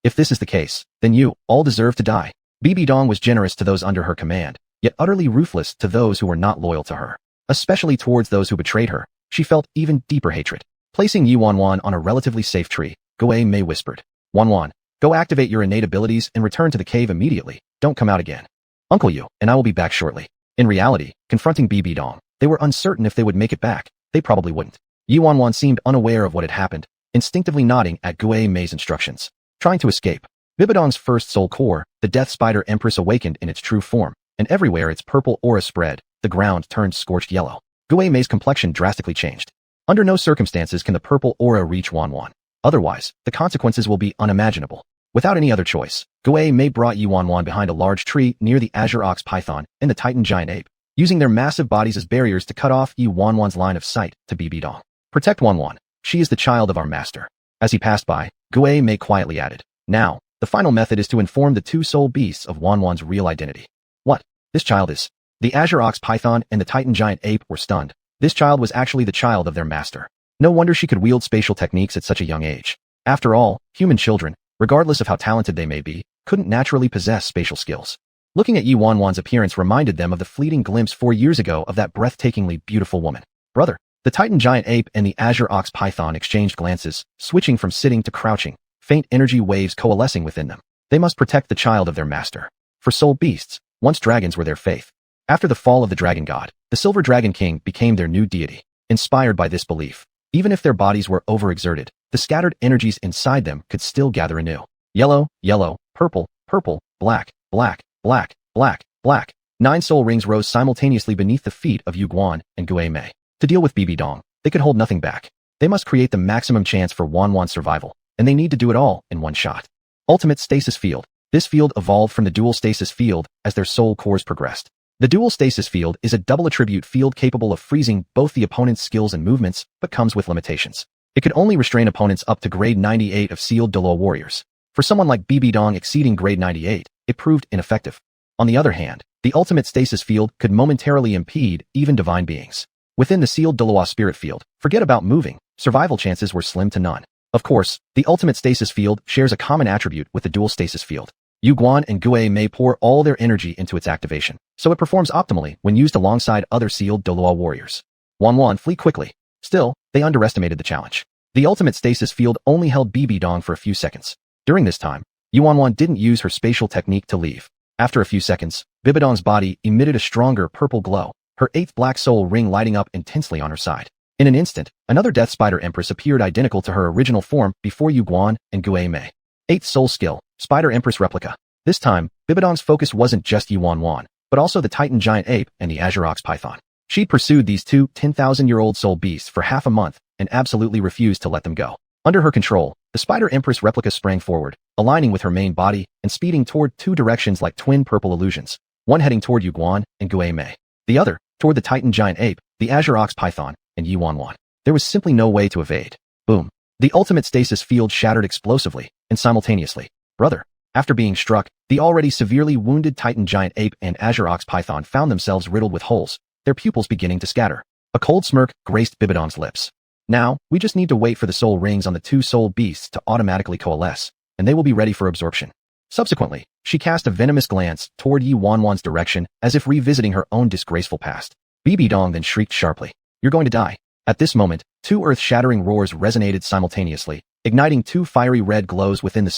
If this is the case, then you all deserve to die. Bibdong was generous to those under her command, yet utterly ruthless to those who were not loyal to her. Especially towards those who betrayed her, she felt even deeper hatred. Placing Xuanhuan on a relatively safe tree, Guei whispered, Xuanhuan, go activate your innate abilities and return to the cave immediately. Don't come out again. Uncle Yu and I will be back shortly. In reality, confronting Bibdong, they were uncertain if they would make it back. They probably wouldn't. Xuanhuan seemed unaware of what had happened, instinctively nodding at Guei's instructions. Trying to escape. Bibdong's first soul core, the Death Spider Empress awakened in its true form, and everywhere its purple aura spread, the ground turned scorched yellow. Guei's complexion drastically changed. Under no circumstances can the purple aura reach Xuanhuan. Otherwise, the consequences will be unimaginable. Without any other choice, Guei brought Xuanhuan behind a large tree near the Azure Ox Python and the Titan Giant Ape, using their massive bodies as barriers to cut off Xuanhuan's line of sight to Bibdong. Protect Xuanhuan. She is the child of our master. As he passed by, Guei quietly added, now, the final method is to inform the two soul beasts of Xuanhuan's real identity. What? This child is? The Azure Ox Python and the Titan Giant Ape were stunned. This child was actually the child of their master. No wonder she could wield spatial techniques at such a young age. After all, human children, regardless of how talented they may be, couldn't naturally possess spatial skills. Looking at Xuanhuan's appearance reminded them of the fleeting glimpse 4 years ago of that breathtakingly beautiful woman. Brother, the Titan Giant Ape and the Azure Ox Python exchanged glances, switching from sitting to crouching, faint energy waves coalescing within them. They must protect the child of their master. For soul beasts, once dragons were their faith. After the fall of the dragon god, the Silver Dragon King became their new deity. Inspired by this belief, even if their bodies were overexerted, the scattered energies inside them could still gather anew. Yellow, yellow, purple, purple, black, black, black, black, black. 9 soul rings rose simultaneously beneath the feet of Yueguan and Guei. To deal with Bibdong, they could hold nothing back. They must create the maximum chance for Xuanhuan's survival, and they need to do it all in one shot. Ultimate Stasis Field. This field evolved from the Dual Stasis Field as their soul cores progressed. The Dual Stasis Field is a double attribute field capable of freezing both the opponent's skills and movements, but comes with limitations. It could only restrain opponents up to grade 98 of sealed Douluo warriors. For someone like Bibdong exceeding grade 98, it proved ineffective. On the other hand, the ultimate stasis field could momentarily impede even divine beings. Within the sealed Douluo spirit field, forget about moving, survival chances were slim to none. Of course, the ultimate stasis field shares a common attribute with the dual stasis field. Yueguan and Guei may pour all their energy into its activation, so it performs optimally when used alongside other sealed Douluo warriors. Xuanhuan flee quickly. Still, they underestimated the challenge. The ultimate stasis field only held Bibdong for a few seconds. During this time, Xuanhuan didn't use her spatial technique to leave. After a few seconds, Bibdong's body emitted a stronger purple glow, her 8th black soul ring lighting up intensely on her side. In an instant, another Death Spider Empress appeared identical to her original form before Yueguan and Guei. 8th soul skill, Spider Empress replica. This time, Bibdong's focus wasn't just Xuanhuan, but also the Titan Giant Ape and the Azure Ox Python. She'd pursued these two 10,000-year-old soul beasts for half a month and absolutely refused to let them go. Under her control, the Spider Empress replica sprang forward, aligning with her main body and speeding toward 2 directions like twin purple illusions, one heading toward Yueguan and Guei, the other toward the Titan Giant Ape, the Azure Ox Python, and Xuanhuan. There was simply no way to evade. Boom. The ultimate stasis field shattered explosively and simultaneously. Brother, After being struck, the already severely wounded Titan giant ape and Azure ox python found themselves riddled with holes, their pupils beginning to scatter. A cold smirk graced Bibidong's lips. Now, we just need to wait for the soul rings on the two soul beasts to automatically coalesce, and they will be ready for absorption. Subsequently, she cast a venomous glance toward Xuanhuan's direction as if revisiting her own disgraceful past. Bibidong then shrieked sharply, "You're going to die." At this moment, two earth-shattering roars resonated simultaneously, igniting two fiery red glows within the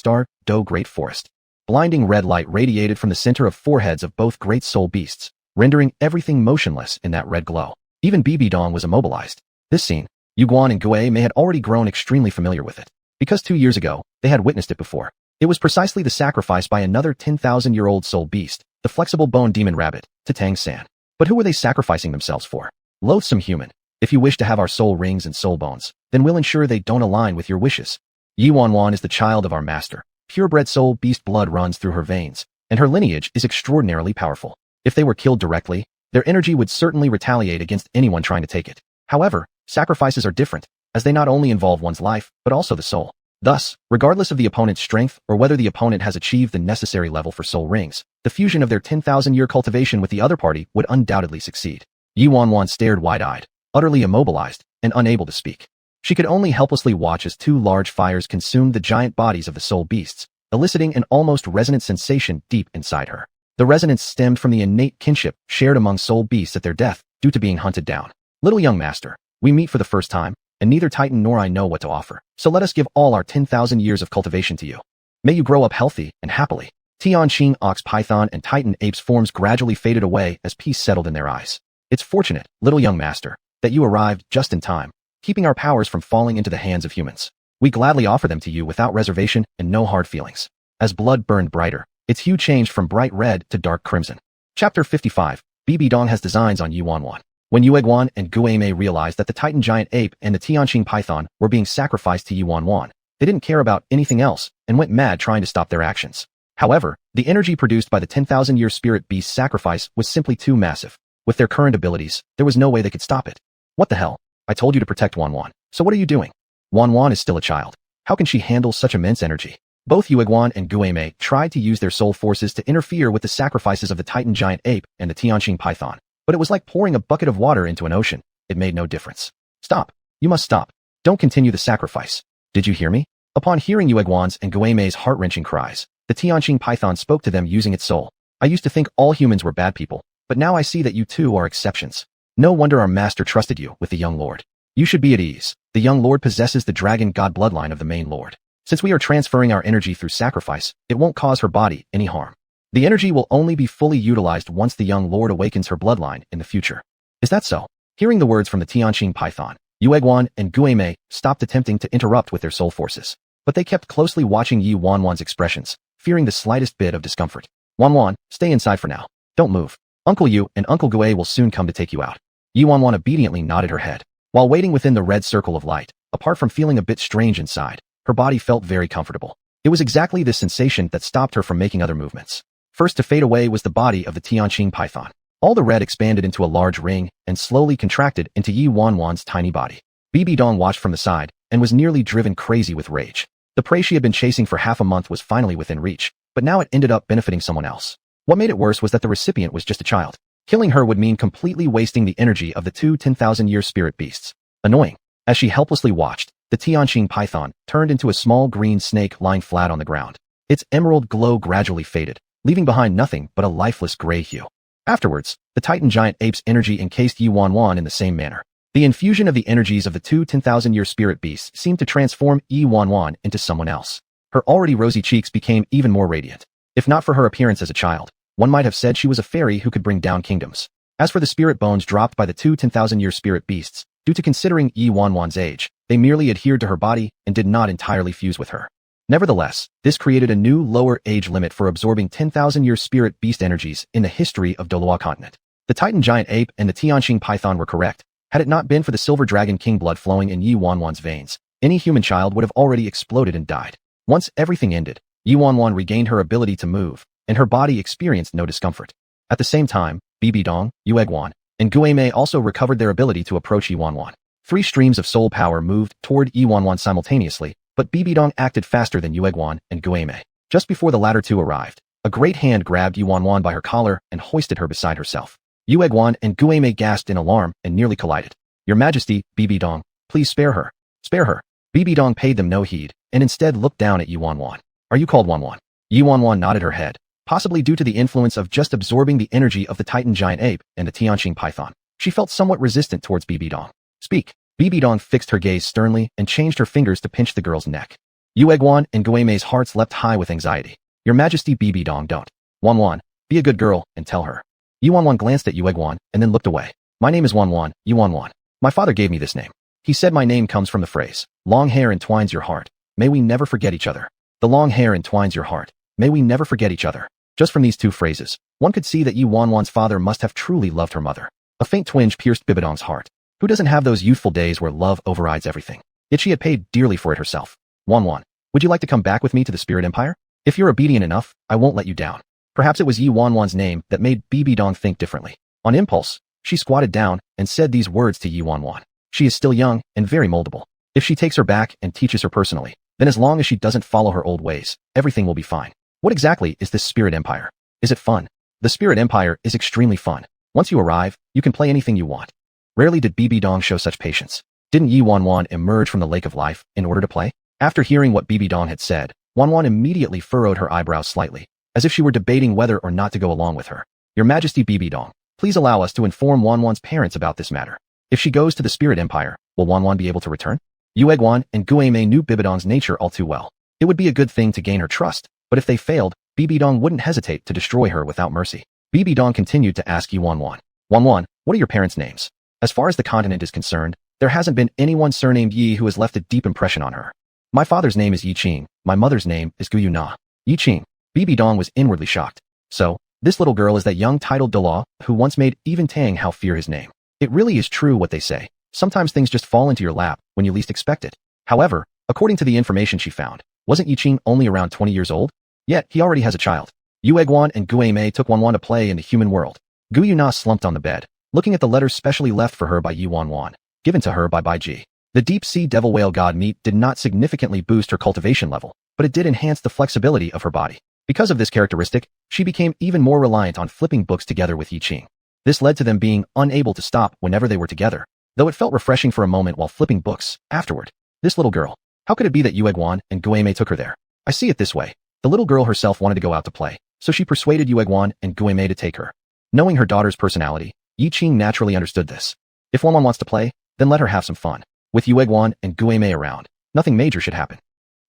Douluo Great Forest. Blinding red light radiated from the center of foreheads of both great soul beasts, rendering everything motionless in that red glow. Even Bibidong was immobilized. This scene, Yuguan and Gui Mei had already grown extremely familiar with it. Because 2 years ago, they had witnessed it before. It was precisely the sacrifice by another 10,000-year-old soul beast, the flexible bone demon rabbit, to Tangan. But who were they sacrificing themselves for? Loathsome human. If you wish to have our soul rings and soul bones, then we'll ensure they don't align with your wishes. Xuanhuan is the child of our master. Purebred soul beast blood runs through her veins, and her lineage is extraordinarily powerful. If they were killed directly, their energy would certainly retaliate against anyone trying to take it. However, sacrifices are different, as they not only involve one's life, but also the soul. Thus, regardless of the opponent's strength or whether the opponent has achieved the necessary level for soul rings, the fusion of their 10,000-year cultivation with the other party would undoubtedly succeed. Xuanhuan stared wide-eyed, utterly immobilized, and unable to speak. She could only helplessly watch as two large fires consumed the giant bodies of the soul beasts, eliciting an almost resonant sensation deep inside her. The resonance stemmed from the innate kinship shared among soul beasts at their death due to being hunted down. Little young master, we meet for the first time, and neither Titan nor I know what to offer, so let us give all our 10,000 years of cultivation to you. May you grow up healthy and happily. Tianqing ox python and Titan ape's forms gradually faded away as peace settled in their eyes. It's fortunate, little young master, that you arrived just in time, keeping our powers from falling into the hands of humans. We gladly offer them to you without reservation and no hard feelings. As blood burned brighter, its hue changed from bright red to dark crimson. Chapter 55. Bibidong has designs on Xuanhuan. When Yuguan and Gui Mei realized that the Titan giant ape and the Tianqing python were being sacrificed to Xuanhuan, they didn't care about anything else and went mad trying to stop their actions. However, the energy produced by the 10,000-year spirit beast sacrifice was simply too massive. With their current abilities, there was no way they could stop it. What the hell? I told you to protect Xuanhuan. So what are you doing? Xuanhuan is still a child. How can she handle such immense energy? Both Yuguan and Gui Mei tried to use their soul forces to interfere with the sacrifices of the Titan giant ape and the Tianqing python, but it was like pouring a bucket of water into an ocean. It made no difference. Stop. You must stop. Don't continue the sacrifice. Did you hear me? Upon hearing Yuguan's and Gui Mei's heart-wrenching cries, the Tianqing python spoke to them using its soul. I used to think all humans were bad people, but now I see that you too are exceptions. No wonder our master trusted you with the young lord. You should be at ease. The young lord possesses the dragon god bloodline of the main lord. Since we are transferring our energy through sacrifice, it won't cause her body any harm. The energy will only be fully utilized once the young lord awakens her bloodline in the future. Is that so? Hearing the words from the Tianqing python, Yuguan and Gui Mei stopped attempting to interrupt with their soul forces. But they kept closely watching Xuanhuan's expressions, fearing the slightest bit of discomfort. Xuanhuan, stay inside for now. Don't move. Uncle Yu and Uncle Gui will soon come to take you out. Xuanhuan obediently nodded her head. While waiting within the red circle of light, apart from feeling a bit strange inside, her body felt very comfortable. It was exactly this sensation that stopped her from making other movements. First to fade away was the body of the Tianqing python. All the red expanded into a large ring and slowly contracted into Xuanhuan's tiny body. Bibidong watched from the side and was nearly driven crazy with rage. The prey she had been chasing for half a month was finally within reach, but now it ended up benefiting someone else. What made it worse was that the recipient was just a child. Killing her would mean completely wasting the energy of the two 10,000-year spirit beasts. Annoying. As she helplessly watched, the Tianqing python turned into a small green snake lying flat on the ground. Its emerald glow gradually faded, leaving behind nothing but a lifeless gray hue. Afterwards, the Titan giant ape's energy encased Xuanhuan in the same manner. The infusion of the energies of the two 10,000-year spirit beasts seemed to transform Xuanhuan into someone else. Her already rosy cheeks became even more radiant. If not for her appearance as a child, one might have said she was a fairy who could bring down kingdoms. As for the spirit bones dropped by the two 10,000-year spirit beasts, due to considering Xuanhuan's age, they merely adhered to her body and did not entirely fuse with her. Nevertheless, this created a new lower age limit for absorbing 10,000-year spirit beast energies in the history of Douluo continent. The Titan giant ape and the Tianqing python were correct. Had it not been for the silver dragon king blood flowing in Xuanhuan's veins, any human child would have already exploded and died. Once everything ended, Xuanhuan regained her ability to move, and her body experienced no discomfort. At the same time, Bibidong, Yuguan, and Gui Mei also recovered their ability to approach Xuanhuan. 3 streams of soul power moved toward Xuanhuan simultaneously, but Bibidong acted faster than Yuguan and Gui Mei. Just before the latter two arrived, a great hand grabbed Xuanhuan by her collar and hoisted her beside herself. Yueguan and Guimei gasped in alarm and nearly collided. Your Majesty, Bibi Dong, please spare her. Spare her. Bibi Dong paid them no heed, and instead looked down at Xuanhuan. Are you called Xuanhuan? Xuanhuan nodded her head, possibly due to the influence of just absorbing the energy of the Titan giant ape and the Tianqing python. She felt somewhat resistant towards Bibi Dong. Speak. Bibi Dong fixed her gaze sternly and changed her fingers to pinch the girl's neck. Yueguan and Guimei's hearts leapt high with anxiety. Your Majesty, Bibi Dong, don't. Xuanhuan, be a good girl and tell her. Xuanhuan glanced at Yueguan and then looked away. My name is Xuanhuan, Xuanhuan. My father gave me this name. He said my name comes from the phrase, long hair entwines your heart. May we never forget each other. The long hair entwines your heart. May we never forget each other. Just from these two phrases, one could see that Xuanhuan's father must have truly loved her mother. A faint twinge pierced Bibi Dong's heart. Who doesn't have those youthful days where love overrides everything? Yet she had paid dearly for it herself. Xuanhuan, would you like to come back with me to the Spirit Empire? If you're obedient enough, I won't let you down. Perhaps it was Xuanhuan's name that made Bibi Dong think differently. On impulse, she squatted down and said these words to Xuanhuan. She is still young and very moldable. If she takes her back and teaches her personally, then as long as she doesn't follow her old ways, everything will be fine. What exactly is this Spirit Empire? Is it fun? The Spirit Empire is extremely fun. Once you arrive, you can play anything you want. Rarely did Bibi Dong show such patience. Didn't Xuanhuan emerge from the lake of life in order to play? After hearing what Bibi Dong had said, Xuanhuan immediately furrowed her eyebrows slightly, as if she were debating whether or not to go along with her. Your Majesty, Bibi Dong, please allow us to inform Xuanhuan's parents about this matter. If she goes to the Spirit Empire, will Xuanhuan be able to return? Yueguan and Guimei knew Bibi Dong's nature all too well. It would be a good thing to gain her trust, but if they failed, Bibi Dong wouldn't hesitate to destroy her without mercy. Bibi Dong continued to ask Xuanhuan. Xuanhuan, what are your parents' names? As far as the continent is concerned, there hasn't been anyone surnamed Yi who has left a deep impression on her. My father's name is Yiqing, my mother's name is Guyuna. Yiqing. Bibi Dong was inwardly shocked. So, this little girl is that young titled Douluo who once made even Tang Hao fear his name. It really is true what they say. Sometimes things just fall into your lap when you least expect it. However, according to the information she found, wasn't Yiqing only around 20 years old? Yet, he already has a child. Yueguan and Guimei took Xuanhuan to play in the human world. Guyuna slumped on the bed, looking at the letters specially left for her by Xuanhuan, given to her by Baiji. The deep-sea devil whale god meat did not significantly boost her cultivation level, but it did enhance the flexibility of her body. Because of this characteristic, she became even more reliant on flipping books together with Yiqing. This led to them being unable to stop whenever they were together, though it felt refreshing for a moment while flipping books afterward. This little girl. How could it be that Yueguan and Guimei took her there? I see it this way. The little girl herself wanted to go out to play, so she persuaded Yueguan and Guimei to take her. Knowing her daughter's personality, Yiqing naturally understood this. If Xuanhuan wants to play, then let her have some fun. With Yueguan and Guimei around, nothing major should happen.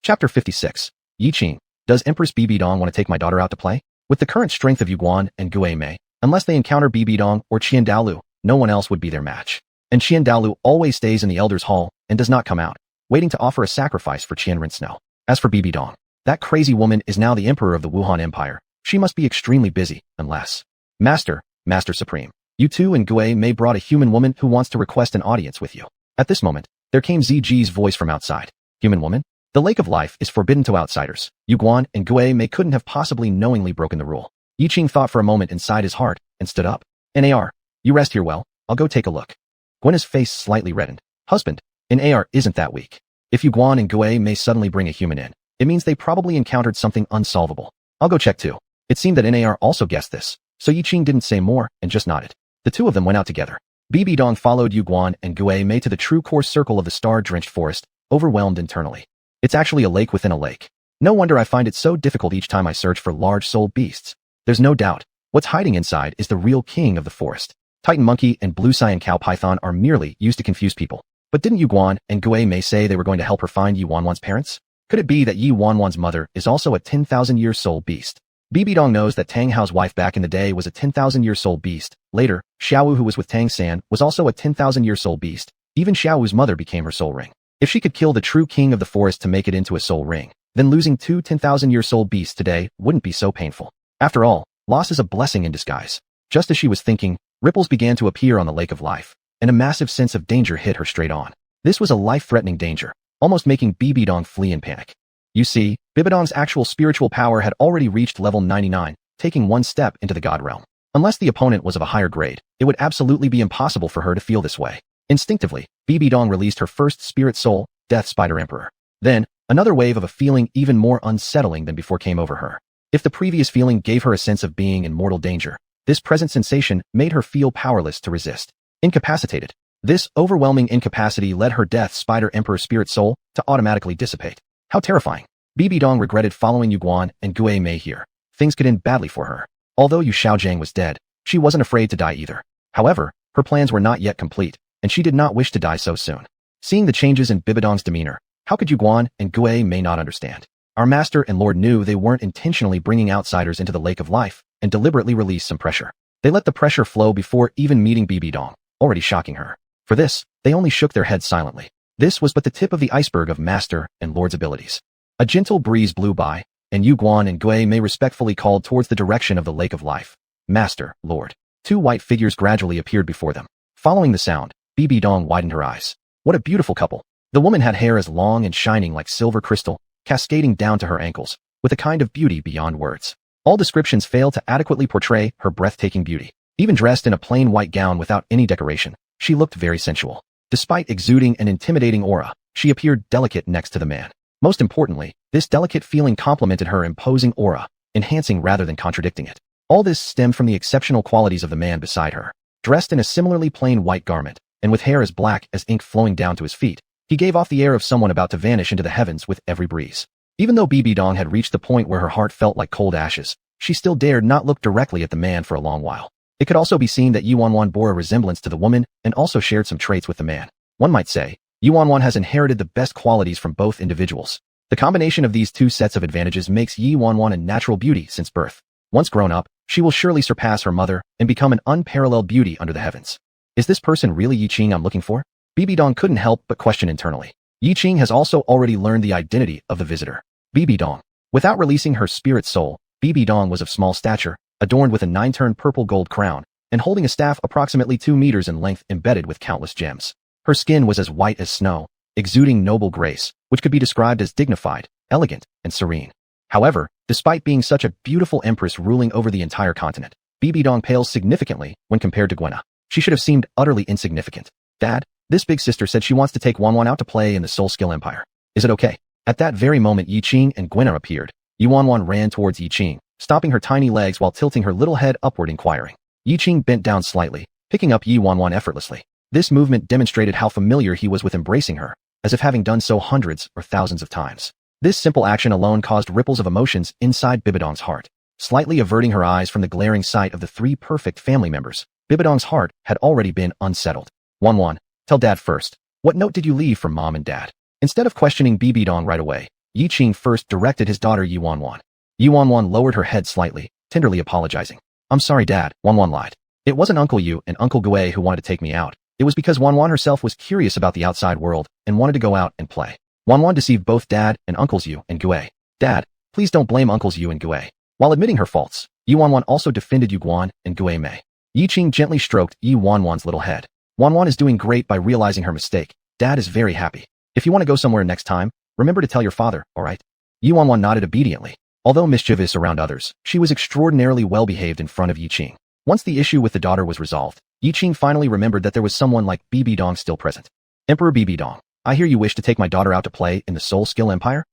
Chapter 56. Yiqing, does Empress Bibi Dong want to take my daughter out to play? With the current strength of Yueguan and Guimei, unless they encounter Bibi Dong or Qian Daolu, no one else would be their match. And Qian Daolu always stays in the Elder's Hall and does not come out, waiting to offer a sacrifice for Qian Rinsnow. As for Bibi Dong, that crazy woman is now the emperor of the Wuhan Empire. She must be extremely busy, unless... Master Supreme, you two and Guimei brought a human woman who wants to request an audience with you. At this moment, there came ZG's voice from outside. Human woman? The Lake of Life is forbidden to outsiders. Yueguan and Guimei couldn't have possibly knowingly broken the rule. Yiqing thought for a moment inside his heart and stood up. Nar, you rest here well, I'll go take a look. Gwen's face slightly reddened. Husband, Nar isn't that weak. If Yueguan and Guimei suddenly bring a human in, it means they probably encountered something unsolvable. I'll go check too. It seemed that Nar also guessed this, so Yiqing didn't say more and just nodded. The two of them went out together. Bibi Dong followed Yueguan and Guimei to the true core circle of the star-drenched forest, overwhelmed internally. It's actually a lake within a lake. No wonder I find it so difficult each time I search for large-souled beasts. There's no doubt, what's hiding inside is the real king of the forest. Titan monkey and blue cyan cow python are merely used to confuse people. But didn't Yueguan and Guimei say they were going to help her find Xuanhuan's parents? Could it be that Xuanhuan's mother is also a 10,000-year-soul beast? Bibi Dong knows that Tang Hao's wife back in the day was a 10,000-year-soul beast. Later, Xiaowu who was with Tang San was also a 10,000-year-soul beast. Even Xiaowu's mother became her soul ring. If she could kill the true king of the forest to make it into a soul ring, then losing two 10,000-year-soul beasts today wouldn't be so painful. After all, loss is a blessing in disguise. Just as she was thinking, ripples began to appear on the Lake of Life, and a massive sense of danger hit her straight on. This was a life-threatening danger, almost making Bibi Dong flee in panic. You see, Bibi Dong's actual spiritual power had already reached level 99, taking one step into the God realm. Unless the opponent was of a higher grade, it would absolutely be impossible for her to feel this way. Instinctively, Bibi Dong released her first spirit soul, Death Spider Emperor. Then, Another wave of a feeling even more unsettling than before came over her. If the previous feeling gave her a sense of being in mortal danger, this present sensation made her feel powerless to resist. Incapacitated. This overwhelming incapacity led her Death Spider Emperor spirit soul to automatically dissipate. How terrifying. Bibi Dong regretted following Yuguan and Gue Mei here. Things could end badly for her. Although Yu Xiaojiang was dead, she wasn't afraid to die either. However, her plans were not yet complete, and she did not wish to die so soon. Seeing the changes in Bibi Dong's demeanor, how could Yuguan and Gue Mei not understand? Our master and lord knew they weren't intentionally bringing outsiders into the lake of life and deliberately released some pressure. They let the pressure flow before even meeting Bibi Dong, already shocking her. For this, they only shook their heads silently. This was but the tip of the iceberg of master and lord's abilities. A gentle breeze blew by, and Yuguan and Gue Mei respectfully called towards the direction of the lake of life. Master, lord. Two white figures gradually appeared before them. Following the sound, Bibi Dong widened her eyes. What a beautiful couple. The woman had hair as long and shining like silver crystal, cascading down to her ankles, with a kind of beauty beyond words. All descriptions fail to adequately portray her breathtaking beauty. Even dressed in a plain white gown without any decoration, she looked very sensual. Despite exuding an intimidating aura, she appeared delicate next to the man. Most importantly, this delicate feeling complemented her imposing aura, enhancing rather than contradicting it. All this stemmed from the exceptional qualities of the man beside her. Dressed in a similarly plain white garment, and with hair as black as ink flowing down to his feet, he gave off the air of someone about to vanish into the heavens with every breeze. Even though Bibi Dong had reached the point where her heart felt like cold ashes, she still dared not look directly at the man for a long while. It could also be seen that Xuanhuan bore a resemblance to the woman and also shared some traits with the man. One might say, Xuanhuan has inherited the best qualities from both individuals. The combination of these two sets of advantages makes Xuanhuan a natural beauty since birth. Once grown up, she will surely surpass her mother and become an unparalleled beauty under the heavens. Is this person really Yiqing I'm looking for? Bibi Dong couldn't help but question internally. Yiqing has also already learned the identity of the visitor. Bibi Dong. Without releasing her spirit soul, Bibi Dong was of small stature, adorned with a 9-turn purple gold crown, and holding a staff approximately 2 meters in length embedded with countless gems. Her skin was as white as snow, exuding noble grace, which could be described as dignified, elegant, and serene. However, despite being such a beautiful empress ruling over the entire continent, Bibi Dong pales significantly when compared to Gwenna. She should have seemed utterly insignificant. Dad, this big sister said she wants to take Xuanhuan out to play in the Soul Skill Empire. Is it okay? At that very moment Yiqing and Gwenna appeared. Xuanhuan ran towards Yiqing, stopping her tiny legs while tilting her little head upward inquiring. Yiqing bent down slightly, picking up Xuanhuan effortlessly. This movement demonstrated how familiar he was with embracing her, as if having done so hundreds or thousands of times. This simple action alone caused ripples of emotions inside Bibi Dong's heart. Slightly averting her eyes from the glaring sight of the 3 perfect family members, Bibi Dong's heart had already been unsettled. Xuanhuan, tell Dad first. What note did you leave for Mom and Dad? Instead of questioning Bibi Dong right away, Yiqing first directed his daughter Xuanhuan. Xuanhuan lowered her head slightly, tenderly apologizing. I'm sorry Dad, Xuanhuan lied. It wasn't Uncle Yu and Uncle Gue who wanted to take me out. It was because Xuanhuan herself was curious about the outside world and wanted to go out and play. Xuanhuan deceived both Dad and Uncles Yu and Gue. Dad, please don't blame Uncles Yu and Gue. While admitting her faults, Xuanhuan also defended Yuguan and Gue Mei. Yiqing gently stroked Xuanhuan's little head. Xuanhuan is doing great by realizing her mistake. Dad is very happy. If you want to go somewhere next time, remember to tell your father, alright? Xuanhuan nodded obediently. Although mischievous around others, she was extraordinarily well-behaved in front of Yiqing. Once the issue with the daughter was resolved, Yiqing finally remembered that there was someone like Bibi Dong still present. Emperor Bibi Dong, I hear you wish to take my daughter out to play in the Soul Skill Empire?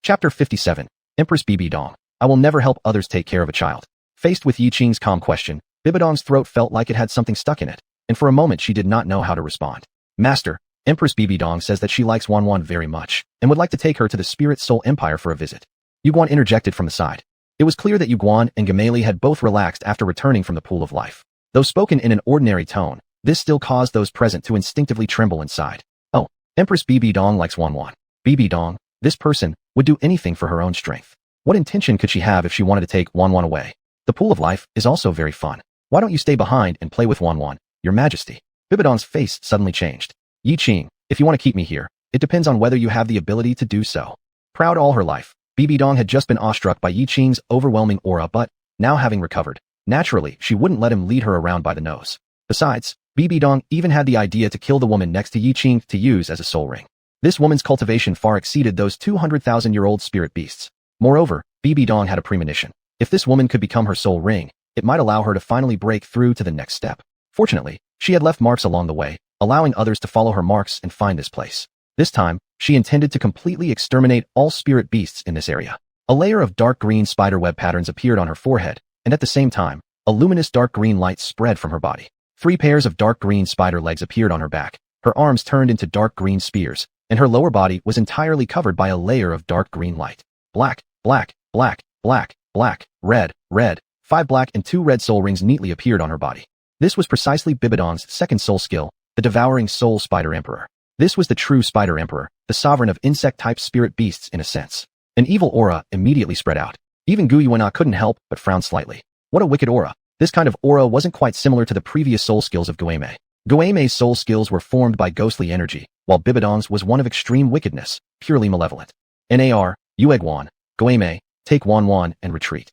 Chapter 57. Empress Bibi Dong. I will never help others take care of a child. Faced with Yiqing's calm question, Bibi Dong's throat felt like it had something stuck in it, and for a moment she did not know how to respond. Master, Empress Bibi Dong says that she likes Xuanhuan very much, and would like to take her to the Spirit Soul Empire for a visit. Yuguan interjected from the side. It was clear that Yuguan and Gameli had both relaxed after returning from the pool of life. Though spoken in an ordinary tone, this still caused those present to instinctively tremble inside. Oh, Empress Bibi Dong likes Xuanhuan. Bibi Dong, this person, would do anything for her own strength. What intention could she have if she wanted to take Xuanhuan away? The pool of life is also very fun. Why don't you stay behind and play with Xuanhuan, Your Majesty? Bibi Dong's face suddenly changed. Yiqing, if you want to keep me here, it depends on whether you have the ability to do so. Proud all her life, Bibi Dong had just been awestruck by Yiqing's overwhelming aura, but, now having recovered, naturally she wouldn't let him lead her around by the nose. Besides, Bibi Dong even had the idea to kill the woman next to Yiqing to use as a soul ring. This woman's cultivation far exceeded those 200,000-year-old spirit beasts. Moreover, Bibi Dong had a premonition. If this woman could become her soul ring, it might allow her to finally break through to the next step. Fortunately, she had left marks along the way, allowing others to follow her marks and find this place. This time, she intended to completely exterminate all spirit beasts in this area. A layer of dark green spiderweb patterns appeared on her forehead, and at the same time, a luminous dark green light spread from her body. 3 pairs of dark green spider legs appeared on her back, her arms turned into dark green spears, and her lower body was entirely covered by a layer of dark green light. Black, black, black, black, black, red, red. 5 black and 2 red soul rings neatly appeared on her body. This was precisely Bibidong's second soul skill, the Devouring Soul Spider Emperor. This was the true Spider Emperor, the sovereign of insect-type spirit beasts in a sense. An evil aura immediately spread out. Even Xuanhuan couldn't help but frown slightly. What a wicked aura. This kind of aura wasn't quite similar to the previous soul skills of Xuanhuan. Xuanhuan's soul skills were formed by ghostly energy, while Bibidong's was one of extreme wickedness, purely malevolent. Nar, Yueguan, Xuanhuan, take xuanhuan and retreat.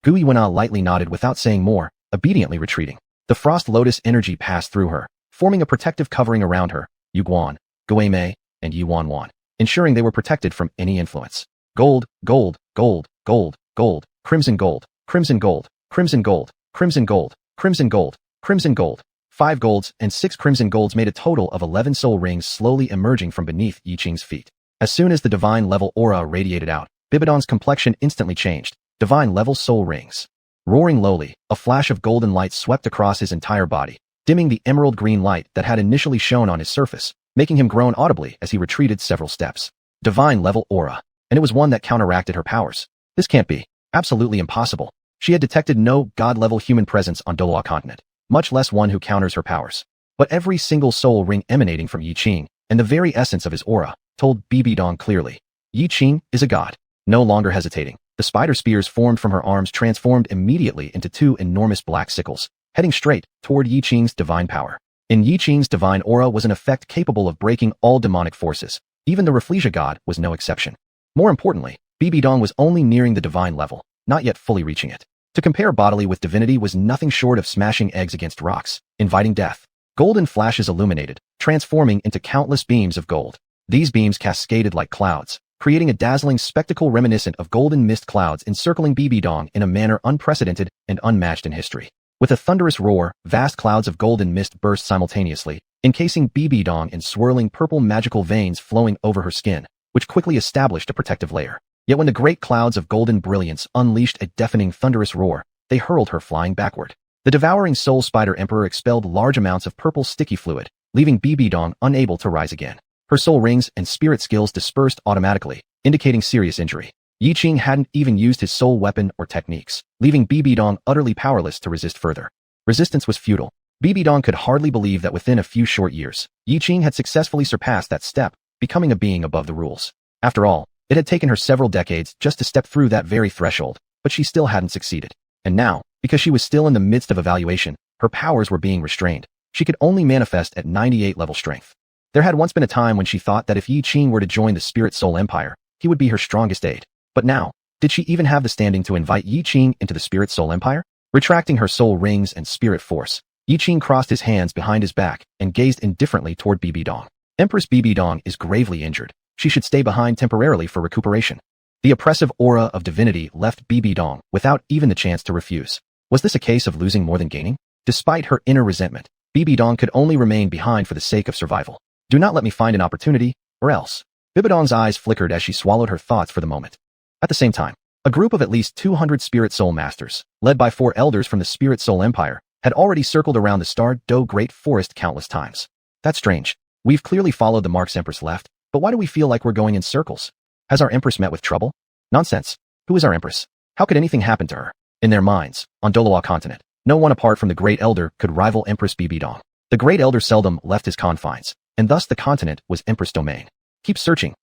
Xuanhuan lightly nodded without saying more, obediently retreating. The frost lotus energy passed through her, forming a protective covering around her, Yuguan, Xuanhuan, and Yuanhuan, ensuring they were protected from any influence. Gold, gold, gold, gold, gold, crimson gold, crimson gold, crimson gold, crimson gold, crimson gold, crimson gold. 5 golds and 6 crimson golds made a total of 11 soul rings slowly emerging from beneath Yiqing's feet. As soon as the divine level aura radiated out, Bibidong's complexion instantly changed. Divine level soul rings. Roaring lowly, a flash of golden light swept across his entire body, dimming the emerald green light that had initially shone on his surface, making him groan audibly as he retreated several steps. Divine level aura. And it was one that counteracted her powers. This can't be. Absolutely impossible. She had detected no god-level human presence on Douluo continent, much less one who counters her powers. But every single soul ring emanating from Yiqing, and the very essence of his aura, told Bibidong clearly. Yiqing is a god. No longer hesitating, the spider spears formed from her arms transformed immediately into 2 enormous black sickles, heading straight toward Yiqing's divine power. In Yiqing's divine aura was an effect capable of breaking all demonic forces. Even the Rafflesia god was no exception. More importantly, Bibidong was only nearing the divine level, not yet fully reaching it. To compare bodily with divinity was nothing short of smashing eggs against rocks, inviting death. Golden flashes illuminated, transforming into countless beams of gold. These beams cascaded like clouds, creating a dazzling spectacle reminiscent of golden mist clouds encircling Bibidong in a manner unprecedented and unmatched in history. With a thunderous roar, vast clouds of golden mist burst simultaneously, encasing Bibidong in swirling purple magical veins flowing over her skin, which quickly established a protective layer. Yet when the great clouds of golden brilliance unleashed a deafening thunderous roar, they hurled her flying backward. The devouring soul spider emperor expelled large amounts of purple sticky fluid, leaving Bibidong unable to rise again. Her soul rings and spirit skills dispersed automatically, indicating serious injury. Yiqing hadn't even used his soul weapon or techniques, leaving Bibidong utterly powerless to resist further. Resistance was futile. Bibidong could hardly believe that within a few short years, Yiqing had successfully surpassed that step, becoming a being above the rules. After all, it had taken her several decades just to step through that very threshold, but she still hadn't succeeded. And now, because she was still in the midst of evaluation, her powers were being restrained. She could only manifest at 98 level strength. There had once been a time when she thought that if Yiqing were to join the Spirit Soul Empire, he would be her strongest aid. But now, did she even have the standing to invite Yiqing into the Spirit Soul Empire? Retracting her soul rings and spirit force, Yiqing crossed his hands behind his back and gazed indifferently toward Bibidong. Empress Bibidong is gravely injured. She should stay behind temporarily for recuperation. The oppressive aura of divinity left Bibidong without even the chance to refuse. Was this a case of losing more than gaining? Despite her inner resentment, Bibidong could only remain behind for the sake of survival. Do not let me find an opportunity, or else. Bibidong's eyes flickered as she swallowed her thoughts for the moment. At the same time, a group of at least 200 Spirit Soul Masters, led by 4 elders from the Spirit Soul Empire, had already circled around the Star Do Great Forest countless times. That's strange. We've clearly followed the marks Empress left, but why do we feel like we're going in circles? Has our Empress met with trouble? Nonsense. Who is our Empress? How could anything happen to her? In their minds, on Douluo continent, no one apart from the Great Elder could rival Empress Bibidong. The Great Elder seldom left his confines, and thus the continent was Empress domain. Keep searching.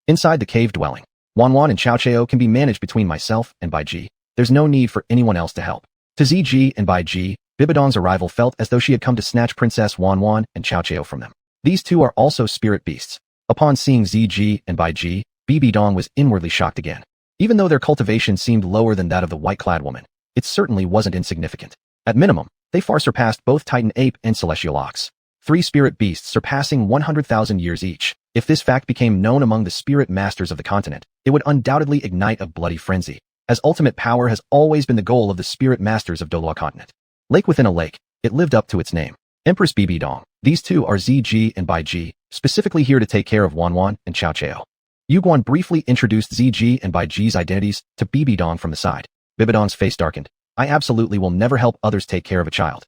Inside the cave dwelling, Xuanhuan and Xiaoqiao can be managed between myself and Bai Ji. There's no need for anyone else to help. To Ziji and Bai Ji, Bibidong's arrival felt as though she had come to snatch Princess Xuanhuan and Xiaoqiao from them. These two are also spirit beasts. Upon seeing Ziji and Bai Ji, Bibidong was inwardly shocked again. Even though their cultivation seemed lower than that of the white-clad woman, it certainly wasn't insignificant. At minimum, they far surpassed both Titan Ape and Celestial Ox. 3 spirit beasts surpassing 100,000 years each. If this fact became known among the spirit masters of the continent, it would undoubtedly ignite a bloody frenzy, as ultimate power has always been the goal of the spirit masters of Douluo continent. Lake within a lake, it lived up to its name. Empress Bibi Dong. These two are ZG and Bai Ji, specifically here to take care of Xuanhuan and Cao Chao. Yuguan briefly introduced ZG and Bai Ji's identities to Bibi Dong from the side. Bibi Dong's face darkened. I absolutely will never help others take care of a child.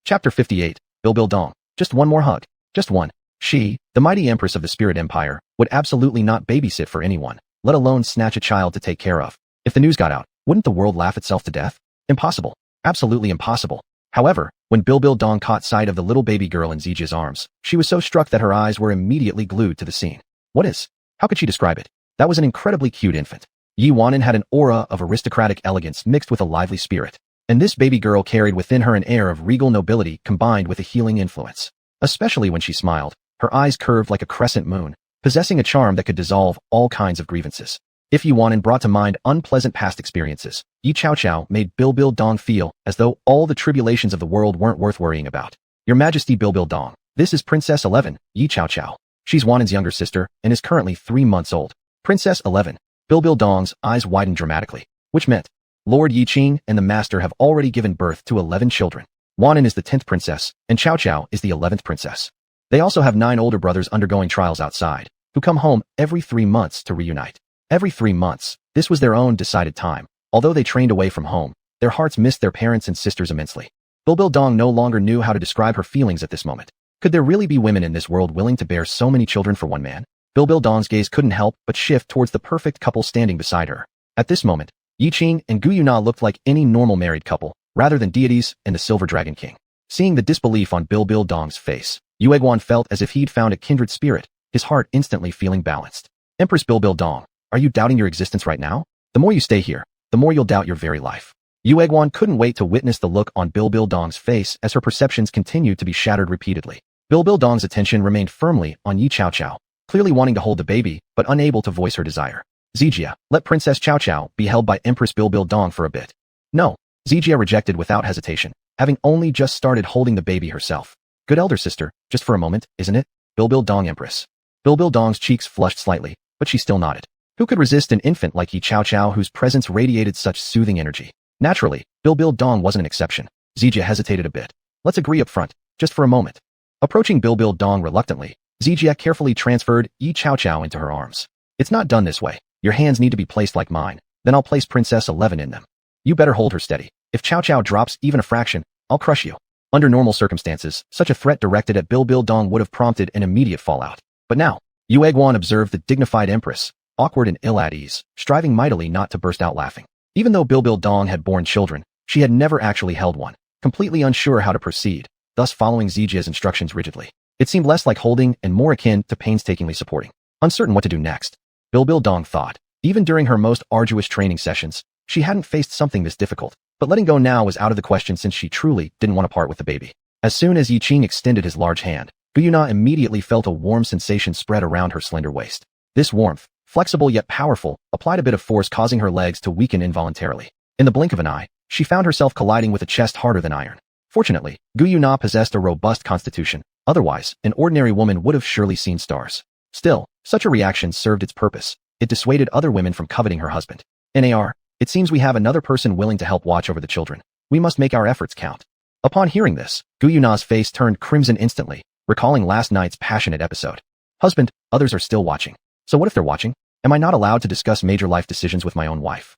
Chapter 58. Bibi Dong. Just one more hug. Just one. She, the mighty empress of the Spirit Empire, would absolutely not babysit for anyone, let alone snatch a child to take care of. If the news got out, wouldn't the world laugh itself to death? Impossible. Absolutely impossible. However, when Bibi Dong caught sight of the little baby girl in Zijia's arms, she was so struck that her eyes were immediately glued to the scene. How could she describe it? That was an incredibly cute infant. Yiqing had an aura of aristocratic elegance mixed with a lively spirit, and this baby girl carried within her an air of regal nobility combined with a healing influence. Especially when she smiled, her eyes curved like a crescent moon, possessing a charm that could dissolve all kinds of grievances. If Yuan brought to mind unpleasant past experiences, Yi Chao Chao made Bibi Dong feel as though all the tribulations of the world weren't worth worrying about. Your Majesty Bibi Dong, this is Princess 11, Yi Chao Chao. She's Wanan's younger sister and is currently 3 months old. Princess 11. Bibi Dong's eyes widened dramatically, which meant Lord Yiqing and the Master have already given birth to 11 children. Wanan is the 10th princess, and Cao Cao is the 11th princess. They also have 9 older brothers undergoing trials outside, who come home every 3 months to reunite. Every 3 months, this was their own decided time. Although they trained away from home, their hearts missed their parents and sisters immensely. Bibi Dong no longer knew how to describe her feelings at this moment. Could there really be women in this world willing to bear so many children for one man? Bibi Dong's gaze couldn't help but shift towards the perfect couple standing beside her. At this moment, Yiqing and Guiyuna looked like any normal married couple, rather than deities and the Silver Dragon King. Seeing the disbelief on Bibi Dong's face, Yueguan felt as if he'd found a kindred spirit, his heart instantly feeling balanced. Empress Bibi Dong, are you doubting your existence right now? The more you stay here, the more you'll doubt your very life. Yueguan couldn't wait to witness the look on Bibi Dong's face as her perceptions continued to be shattered repeatedly. Bibi Dong's attention remained firmly on Yi Chao Chao, clearly wanting to hold the baby, but unable to voice her desire. Zijia, let Princess Cao Cao be held by Empress Bibi Dong for a bit. No, Zijia rejected without hesitation, having only just started holding the baby herself. Good elder sister, just for a moment, isn't it? Bibi Dong Empress. Bibi Dong's cheeks flushed slightly, but she still nodded. Who could resist an infant like Yi Chao Chao whose presence radiated such soothing energy? Naturally, Bibi Dong wasn't an exception. Zijia hesitated a bit. Let's agree up front, just for a moment. Approaching Bibi Dong reluctantly, Zijia carefully transferred Yi Chao Chao into her arms. It's not done this way. Your hands need to be placed like mine. Then I'll place Princess 11 in them. You better hold her steady. If Cao Cao drops even a fraction, I'll crush you. Under normal circumstances, such a threat directed at Bibi Dong would have prompted an immediate fallout. But now, Yueguan observed the dignified empress, awkward and ill at ease, striving mightily not to burst out laughing. Even though Bibi Dong had borne children, she had never actually held one, completely unsure how to proceed, thus following Zijia's instructions rigidly. It seemed less like holding and more akin to painstakingly supporting. Uncertain what to do next, Bibi Dong thought. Even during her most arduous training sessions, she hadn't faced something this difficult, but letting go now was out of the question since she truly didn't want to part with the baby. As soon as Yiqing extended his large hand, Guiyuna immediately felt a warm sensation spread around her slender waist. This warmth, flexible yet powerful, applied a bit of force causing her legs to weaken involuntarily. In the blink of an eye, she found herself colliding with a chest harder than iron. Fortunately, Guiyuna possessed a robust constitution. Otherwise, an ordinary woman would have surely seen stars. Still, such a reaction served its purpose. It dissuaded other women from coveting her husband. NAR, it seems we have another person willing to help watch over the children. We must make our efforts count. Upon hearing this, Guiyuna's face turned crimson instantly, recalling last night's passionate episode. Husband, others are still watching. So what if they're watching? Am I not allowed to discuss major life decisions with my own wife?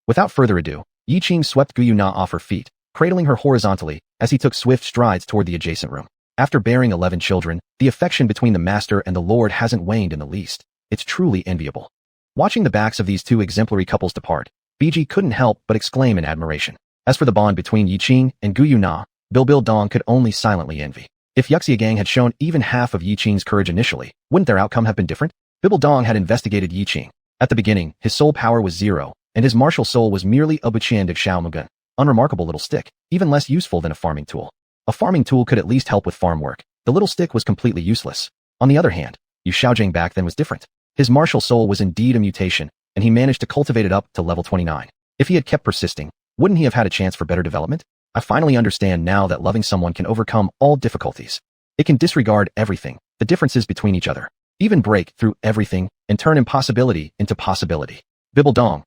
Without further ado, Yiqing swept Guiyuna off her feet, cradling her horizontally as he took swift strides toward the adjacent room. After bearing 11 children, the affection between the master and the lord hasn't waned in the least. It's truly enviable. Watching the backs of these two exemplary couples depart, BG couldn't help but exclaim in admiration. As for the bond between Yiqing and Guiyuna, Bibi Dong could only silently envy. If Gang had shown even half of Yiqing's courage initially, wouldn't their outcome have been different? Bibi Dong had investigated Yiqing. At the beginning, his soul power was 0, and his martial soul was merely a buqian of Xiaomugun. Unremarkable little stick, even less useful than a farming tool. A farming tool could at least help with farm work. The little stick was completely useless. On the other hand, Yu Xiaojing back then was different. His martial soul was indeed a mutation, and he managed to cultivate it up to level 29. If he had kept persisting, wouldn't he have had a chance for better development? I finally understand now that loving someone can overcome all difficulties. It can disregard everything, the differences between each other, even break through everything, and turn impossibility into possibility. Bibi Dong.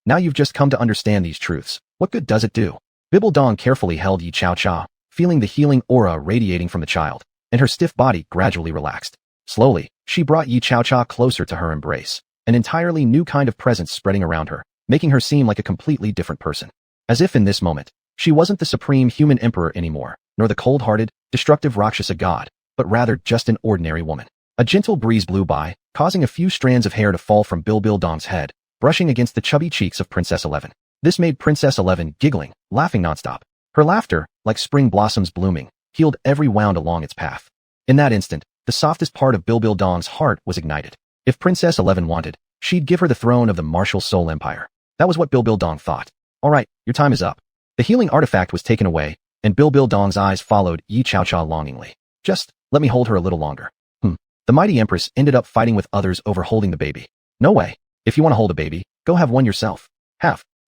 Now you've just come to understand these truths. What good does it do? Bibi Dong carefully held Yi Chao Chao, feeling the healing aura radiating from the child, and her stiff body gradually relaxed. Slowly, she brought Yi Chaocha closer to her embrace, an entirely new kind of presence spreading around her, making her seem like a completely different person. As if in this moment, she wasn't the supreme human emperor anymore, nor the cold-hearted, destructive Rakshasa god, but rather just an ordinary woman. A gentle breeze blew by, causing a few strands of hair to fall from Bilbildong's head, brushing against the chubby cheeks of Princess 11. This made Princess 11 giggling, laughing nonstop. Her laughter, like spring blossoms blooming, healed every wound along its path. In that instant, the softest part of Bilbildong's heart was ignited. If Princess 11 wanted, she'd give her the throne of the martial Soul Empire. That was what Bilbildong thought. All right, your time is up. The healing artifact was taken away, and Bilbildong's eyes followed Yi Chaocha longingly. Just let me hold her a little longer. The mighty empress ended up fighting with others over holding the baby. No way. If you want to hold a baby, go have one yourself.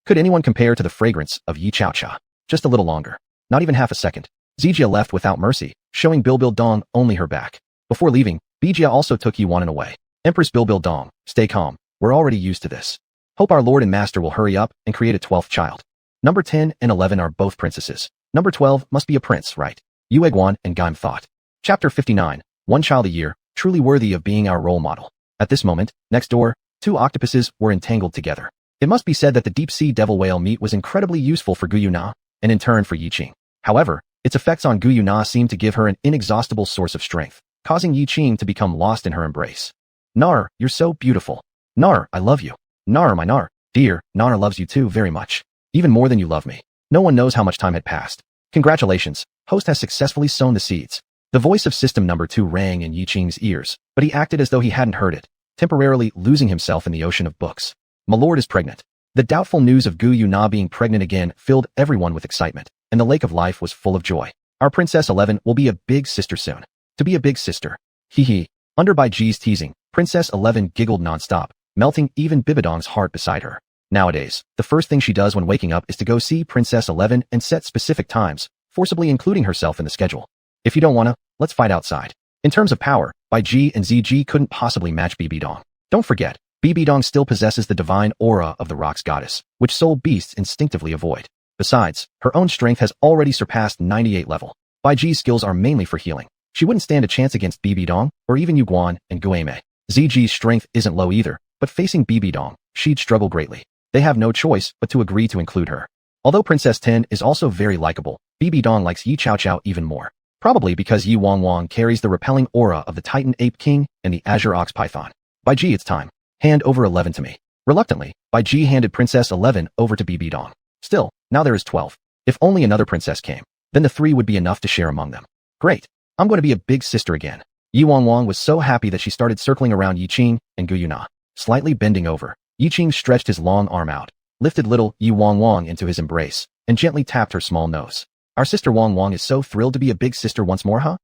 Could anyone compare to the fragrance of Yi Chaocha? Just a little longer. Not even half a second. Zijia left without mercy, showing Bilbildong only her back. Before leaving, Bijia also took Xuanhuan away. Empress Bilbildong, stay calm. We're already used to this. Hope our lord and master will hurry up and create a 12th child. Number 10 and 11 are both princesses. Number 12 must be a prince, right? Yueguan and Gaim thought. Chapter 59. One child a year, truly worthy of being our role model. At this moment, next door, two octopuses were entangled together. It must be said that the deep-sea devil whale meat was incredibly useful for Guyuna, and in turn for Yiqing. However, its effects on Guyuna seemed to give her an inexhaustible source of strength, causing Yiqing to become lost in her embrace. Nar, you're so beautiful. Nar, I love you. Nar, my Nar. Dear, Nar loves you too very much. Even more than you love me. No one knows how much time had passed. Congratulations, host has successfully sown the seeds. The voice of system number 2 rang in Yiqing's ears, but he acted as though he hadn't heard it, temporarily losing himself in the ocean of books. My lord is pregnant. The doubtful news of Gu Yuna being pregnant again filled everyone with excitement, and the lake of life was full of joy. Our Princess 11 will be a big sister soon. To be a big sister. Hee hee. Under by G's teasing, Princess 11 giggled nonstop, melting even Bibidong's heart beside her. Nowadays, the first thing she does when waking up is to go see Princess 11 and set specific times, forcibly including herself in the schedule. If you don't wanna, let's fight outside. In terms of power, Bai Ji and ZG couldn't possibly match Bibidong. Don't forget, Bibidong still possesses the divine aura of the rock's goddess, which soul beasts instinctively avoid. Besides, her own strength has already surpassed 98 level. Bai Ji's skills are mainly for healing. She wouldn't stand a chance against Bibidong, or even Yuguan and Gueme. ZG's strength isn't low either, but facing Bibidong, she'd struggle greatly. They have no choice but to agree to include her. Although Princess 10 is also very likable, Bibidong likes Yi Chaocha even more. Probably because Yi Wangwang carries the repelling aura of the Titan Ape King and the Azure Ox Python. Bai Ji, it's time. Hand over 11 to me. Reluctantly, Bai Ji handed Princess 11 over to Bibidong. Still, now there is 12. If only another princess came, then the 3 would be enough to share among them. Great. I'm going to be a big sister again. Yi Wangwang was so happy that she started circling around Yiqing and Guyuna. Slightly bending over, Yiqing stretched his long arm out, lifted little Yi Wangwang into his embrace, and gently tapped her small nose. Our sister Wangwang is so thrilled to be a big sister once more, huh?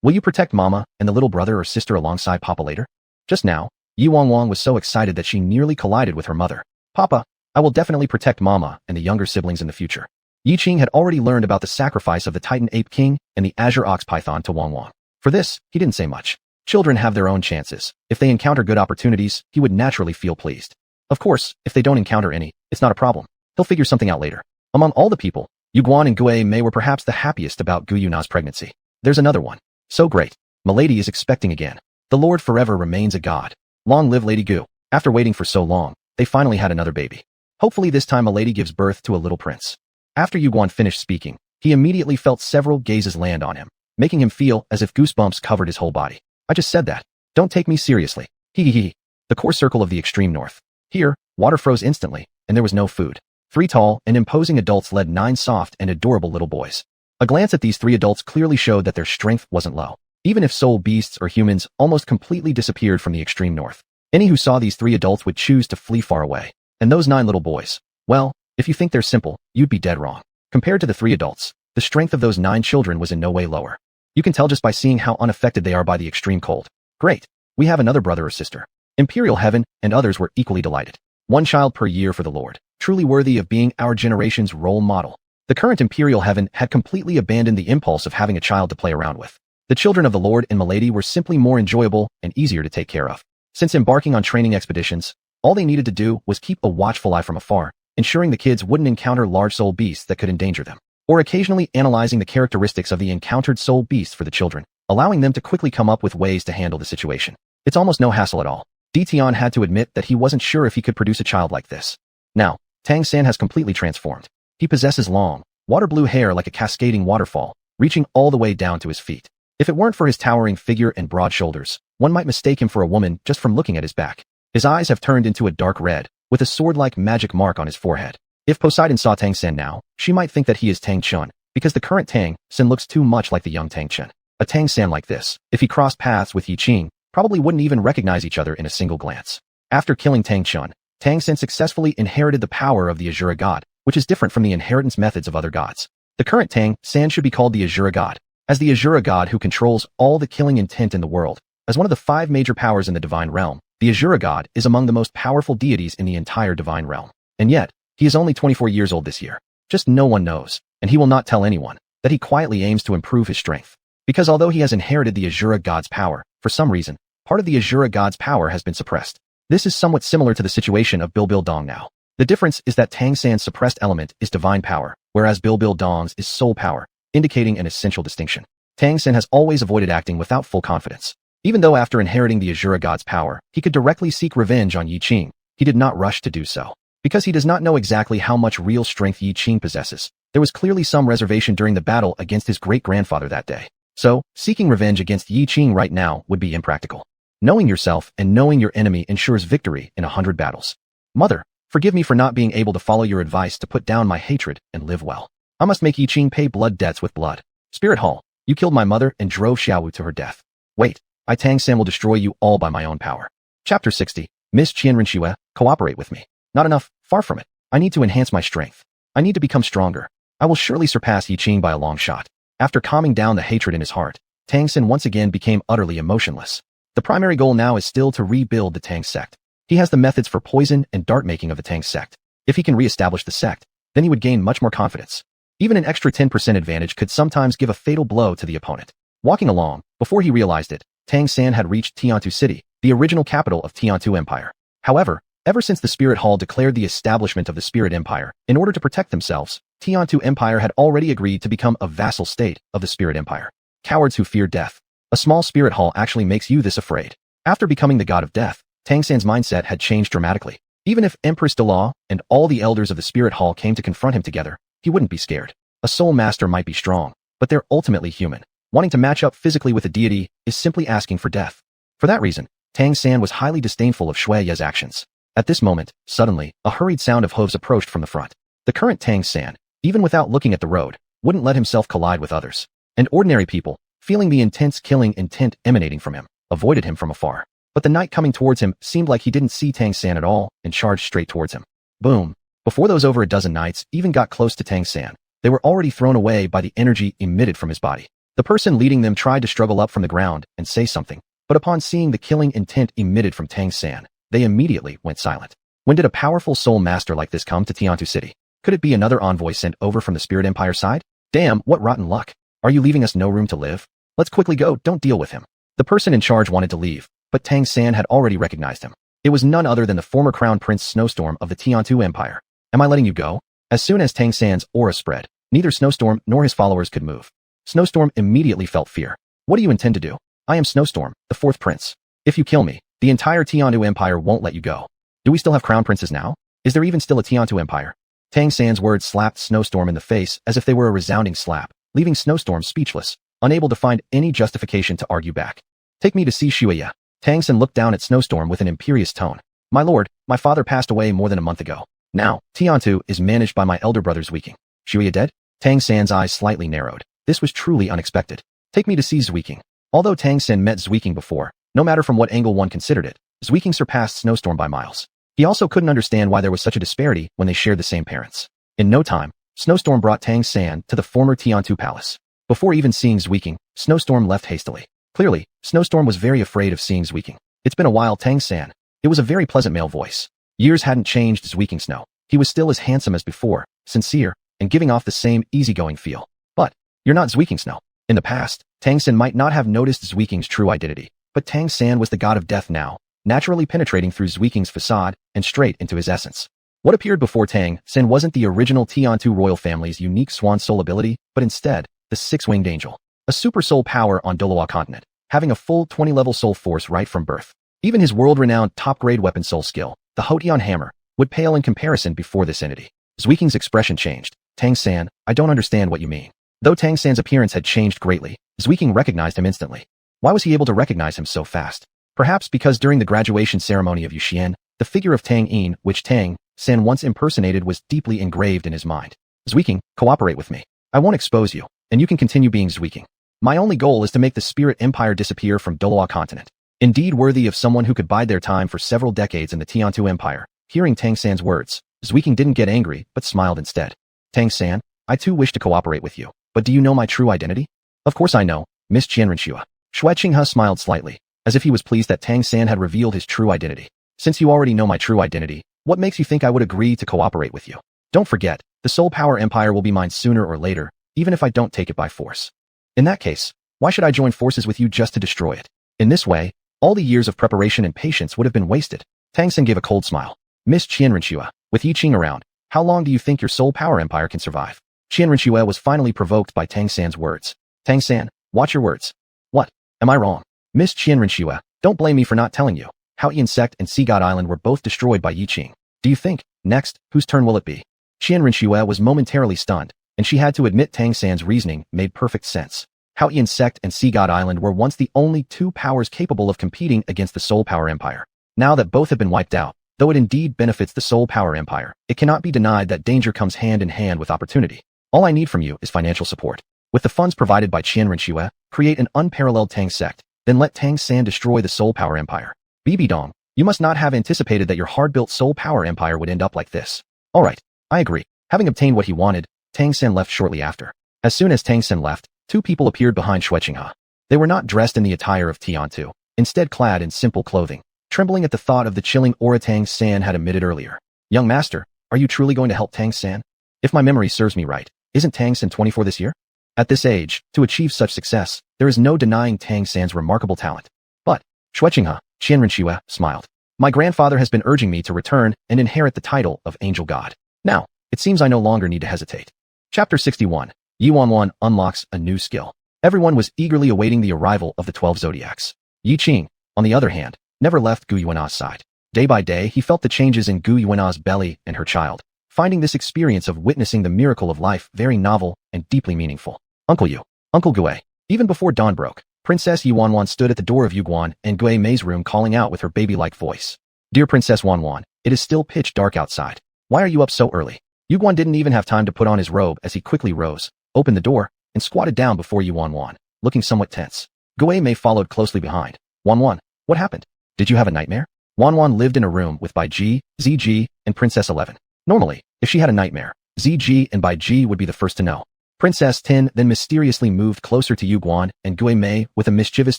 Will you protect Mama and the little brother or sister alongside Papa later? Just now, Yi Wangwang was so excited that she nearly collided with her mother. Papa, I will definitely protect Mama and the younger siblings in the future. Yiqing had already learned about the sacrifice of the Titan Ape King and the Azure Ox Python to Wangwang. For this, he didn't say much. Children have their own chances. If they encounter good opportunities, he would naturally feel pleased. Of course, if they don't encounter any, it's not a problem. He'll figure something out later. Among all the people, Yuguan and Gue Mei were perhaps the happiest about Gu Yuna's pregnancy. There's another one. So great. Milady is expecting again. The Lord forever remains a god. Long live Lady Gu. After waiting for so long, they finally had another baby. Hopefully this time Milady gives birth to a little prince. After Yuguan finished speaking, he immediately felt several gazes land on him, making him feel as if goosebumps covered his whole body. I just said that. Don't take me seriously. Hee hee hee. The core circle of the extreme north. Here, water froze instantly, and there was no food. 3 tall and imposing adults led 9 soft and adorable little boys. A glance at these 3 adults clearly showed that their strength wasn't low. Even if soul beasts or humans almost completely disappeared from the extreme north, any who saw these 3 adults would choose to flee far away. And those 9 little boys, well, if you think they're simple, you'd be dead wrong. Compared to the 3 adults, the strength of those 9 children was in no way lower. You can tell just by seeing how unaffected they are by the extreme cold. Great. We have another brother or sister. Imperial Heaven and others were equally delighted. 1 child per year for the Lord, truly worthy of being our generation's role model. The current Imperial Heaven had completely abandoned the impulse of having a child to play around with. The children of the Lord and Milady were simply more enjoyable and easier to take care of. Since embarking on training expeditions, all they needed to do was keep a watchful eye from afar, ensuring the kids wouldn't encounter large soul beasts that could endanger them. or occasionally analyzing the characteristics of the encountered soul beasts for the children, allowing them to quickly come up with ways to handle the situation. It's almost no hassle at all. Tian had to admit that he wasn't sure if he could produce a child like this. Now, Tangan has completely transformed. He possesses long, water blue hair like a cascading waterfall, reaching all the way down to his feet. If it weren't for his towering figure and broad shoulders, one might mistake him for a woman just from looking at his back. His eyes have turned into a dark red, with a sword-like magic mark on his forehead. If Poseidon saw Tangan now, she might think that he is Tangan, because the current Tangan looks too much like the young Tangan. A Tangan like this, if he crossed paths with Yiqing, probably wouldn't even recognize each other in a single glance. After killing Tangan successfully inherited the power of the Azura god, which is different from the inheritance methods of other gods. The current Tangan should be called the Azura god, as the Azura god who controls all the killing intent in the world. As one of the 5 major powers in the divine realm, the Azura god is among the most powerful deities in the entire divine realm. And yet, he is only 24 years old this year. Just no one knows, and he will not tell anyone, that he quietly aims to improve his strength. Because although he has inherited the Azura god's power, for some reason, part of the Azura god's power has been suppressed. This is somewhat similar to the situation of Bilbil Dong now. The difference is that Tangan's suppressed element is divine power, whereas Bilbil Dong's is soul power, indicating an essential distinction. Tangan has always avoided acting without full confidence. Even though after inheriting the Azura god's power, he could directly seek revenge on Yiqing, he did not rush to do so. Because he does not know exactly how much real strength Yiqing possesses, there was clearly some reservation during the battle against his great-grandfather that day. So, seeking revenge against Yiqing right now would be impractical. Knowing yourself and knowing your enemy ensures victory in 100 battles. Mother, forgive me for not being able to follow your advice to put down my hatred and live well. I must make Yiqing pay blood debts with blood. Spirit Hall, you killed my mother and drove Xiaowu to her death. Wait, I Tangan will destroy you all by my own power. Chapter 60. Miss Qianrenxue, cooperate with me. Not enough, far from it. I need to enhance my strength. I need to become stronger. I will surely surpass Yiqing by a long shot. After calming down the hatred in his heart, Tangan once again became utterly emotionless. The primary goal now is still to rebuild the Tang sect. He has the methods for poison and dart making of the Tang sect. If he can re-establish the sect, then he would gain much more confidence. Even an extra 10% advantage could sometimes give a fatal blow to the opponent. Walking along, before he realized it, Tangan had reached Tiantu City, the original capital of Tiantu Empire. However, ever since the Spirit Hall declared the establishment of the Spirit Empire, in order to protect themselves, Tiantu Empire had already agreed to become a vassal state of the Spirit Empire. Cowards who fear death. A small Spirit Hall actually makes you this afraid. After becoming the god of death, Tangan's mindset had changed dramatically. Even if Empress Douluo and all the elders of the Spirit Hall came to confront him together, he wouldn't be scared. A soul master might be strong, but they're ultimately human. Wanting to match up physically with a deity is simply asking for death. For that reason, Tangan was highly disdainful of Shui Ye's actions. At this moment, suddenly, a hurried sound of hooves approached from the front. The current Tangan, even without looking at the road, wouldn't let himself collide with others. And ordinary people, feeling the intense killing intent emanating from him, avoided him from afar. But the knight coming towards him seemed like he didn't see Tangan at all and charged straight towards him. Boom! Before those over a dozen knights even got close to Tangan, they were already thrown away by the energy emitted from his body. The person leading them tried to struggle up from the ground and say something, but upon seeing the killing intent emitted from Tangan, they immediately went silent. When did a powerful soul master like this come to Tiantu City? Could it be another envoy sent over from the Spirit Empire side? Damn, what rotten luck. Are you leaving us no room to live? Let's quickly go, don't deal with him. The person in charge wanted to leave, but Tangan had already recognized him. It was none other than the former Crown Prince Snowstorm of the Tiantu Empire. Am I letting you go? As soon as Tangan's aura spread, neither Snowstorm nor his followers could move. Snowstorm immediately felt fear. What do you intend to do? I am Snowstorm, the fourth prince. If you kill me, the entire Tiantu Empire won't let you go. Do we still have crown princes now? Is there even still a Tiantu Empire? Tangan's words slapped Snowstorm in the face as if they were a resounding slap, leaving Snowstorm speechless, unable to find any justification to argue back. Take me to see Shuya. Tangan looked down at Snowstorm with an imperious tone. My lord, my father passed away more than a month ago. Now, Tiantu is managed by my elder brother Yiqing. Shuya dead? Tangan's eyes slightly narrowed. This was truly unexpected. Take me to see Yiqing. Although Tangan met Yiqing before, no matter from what angle one considered it, Yiqing surpassed Snowstorm by miles. He also couldn't understand why there was such a disparity when they shared the same parents. In no time, Snowstorm brought Tangan to the former Tiantu palace. Before even seeing Yiqing, Snowstorm left hastily. Clearly, Snowstorm was very afraid of seeing Yiqing. It's been a while, Tangan. It was a very pleasant male voice. Years hadn't changed Yiqing Snow. He was still as handsome as before, sincere, and giving off the same easygoing feel. But, you're not Yiqing Snow. In the past, Tangan might not have noticed Yiqing's true identity, but Tangan was the god of death now, naturally penetrating through Yiqing's facade and straight into his essence. What appeared before Tang San wasn't the original Tiantu royal family's unique swan soul ability, but instead, the six-winged angel. A super soul power on Douluo continent, having a full 20-level soul force right from birth. Even his world-renowned top-grade weapon soul skill, the Hotian hammer, would pale in comparison before this entity. Yiqing's expression changed. Tang San, I don't understand what you mean. Though Tang San's appearance had changed greatly, Yiqing recognized him instantly. Why was he able to recognize him so fast? Perhaps because during the graduation ceremony of Yuxian, the figure of Tang Yin, which Tang San once impersonated, was deeply engraved in his mind. Yiqing, cooperate with me. I won't expose you, and you can continue being Yiqing. My only goal is to make the spirit empire disappear from Douluo continent. Indeed worthy of someone who could bide their time for several decades in the Tiantu Empire. Hearing Tang San's words, Yiqing didn't get angry, but smiled instead. Tang San, I too wish to cooperate with you, but do you know my true identity? Of course I know, Miss Qianrenxua. Xue Qinghe smiled slightly, as if he was pleased that Tang San had revealed his true identity. Since you already know my true identity, what makes you think I would agree to cooperate with you? Don't forget, the Soul Power Empire will be mine sooner or later, even if I don't take it by force. In that case, why should I join forces with you just to destroy it? In this way, all the years of preparation and patience would have been wasted. Tang San gave a cold smile. Miss Qianrenxua, with Yiqing around, how long do you think your Soul Power Empire can survive? Qianrenxua was finally provoked by Tang San's words. Tang San, watch your words. What? Am I wrong? Miss Qianrenxua, don't blame me for not telling you. How Insect and Sea God Island were both destroyed by Yiqing. Do you think, next, whose turn will it be? Qianrenxua was momentarily stunned, and she had to admit Tang San's reasoning made perfect sense. How Insect and Sea God Island were once the only two powers capable of competing against the Soul Power Empire. Now that both have been wiped out, though it indeed benefits the Soul Power Empire, it cannot be denied that danger comes hand in hand with opportunity. All I need from you is financial support. With the funds provided by Qianrenxua, create an unparalleled Tang sect, then let Tang San destroy the Soul Power Empire. BB Dong, you must not have anticipated that your hard-built Soul Power Empire would end up like this. Alright, I agree. Having obtained what he wanted, Tang San left shortly after. As soon as Tang San left, two people appeared behind Xue Qinghe. They were not dressed in the attire of Tiantu, instead clad in simple clothing, trembling at the thought of the chilling aura Tang San had emitted earlier. Young master, are you truly going to help Tang San? If my memory serves me right, isn't Tang San 24 this year? At this age, to achieve such success, there is no denying Tang San's remarkable talent. But, Xue Qinghe, Qianrenxua smiled. My grandfather has been urging me to return and inherit the title of Angel God. Now, it seems I no longer need to hesitate. Chapter 61. Xuanhuan unlocks a new skill. Everyone was eagerly awaiting the arrival of the 12 zodiacs. Yiqing, on the other hand, never left Gu Yuan's side. Day by day, he felt the changes in Gu Yuan's belly and her child, finding this experience of witnessing the miracle of life very novel and deeply meaningful. Uncle Yu, Uncle Gue. Even before dawn broke, Princess Xuanhuan stood at the door of Yuguan and Gue Mei's room calling out with her baby-like voice. Dear Princess Xuanhuan, it is still pitch dark outside. Why are you up so early? Yuguan didn't even have time to put on his robe as he quickly rose, opened the door, and squatted down before Xuanhuan, looking somewhat tense. Gue Mei followed closely behind. Xuanhuan, what happened? Did you have a nightmare? Xuanhuan lived in a room with Bai Ji, Ziji, and Princess 11. Normally, if she had a nightmare, Ziji and Bai Ji would be the first to know. Princess Tin then mysteriously moved closer to Yuguan and Gue Mei with a mischievous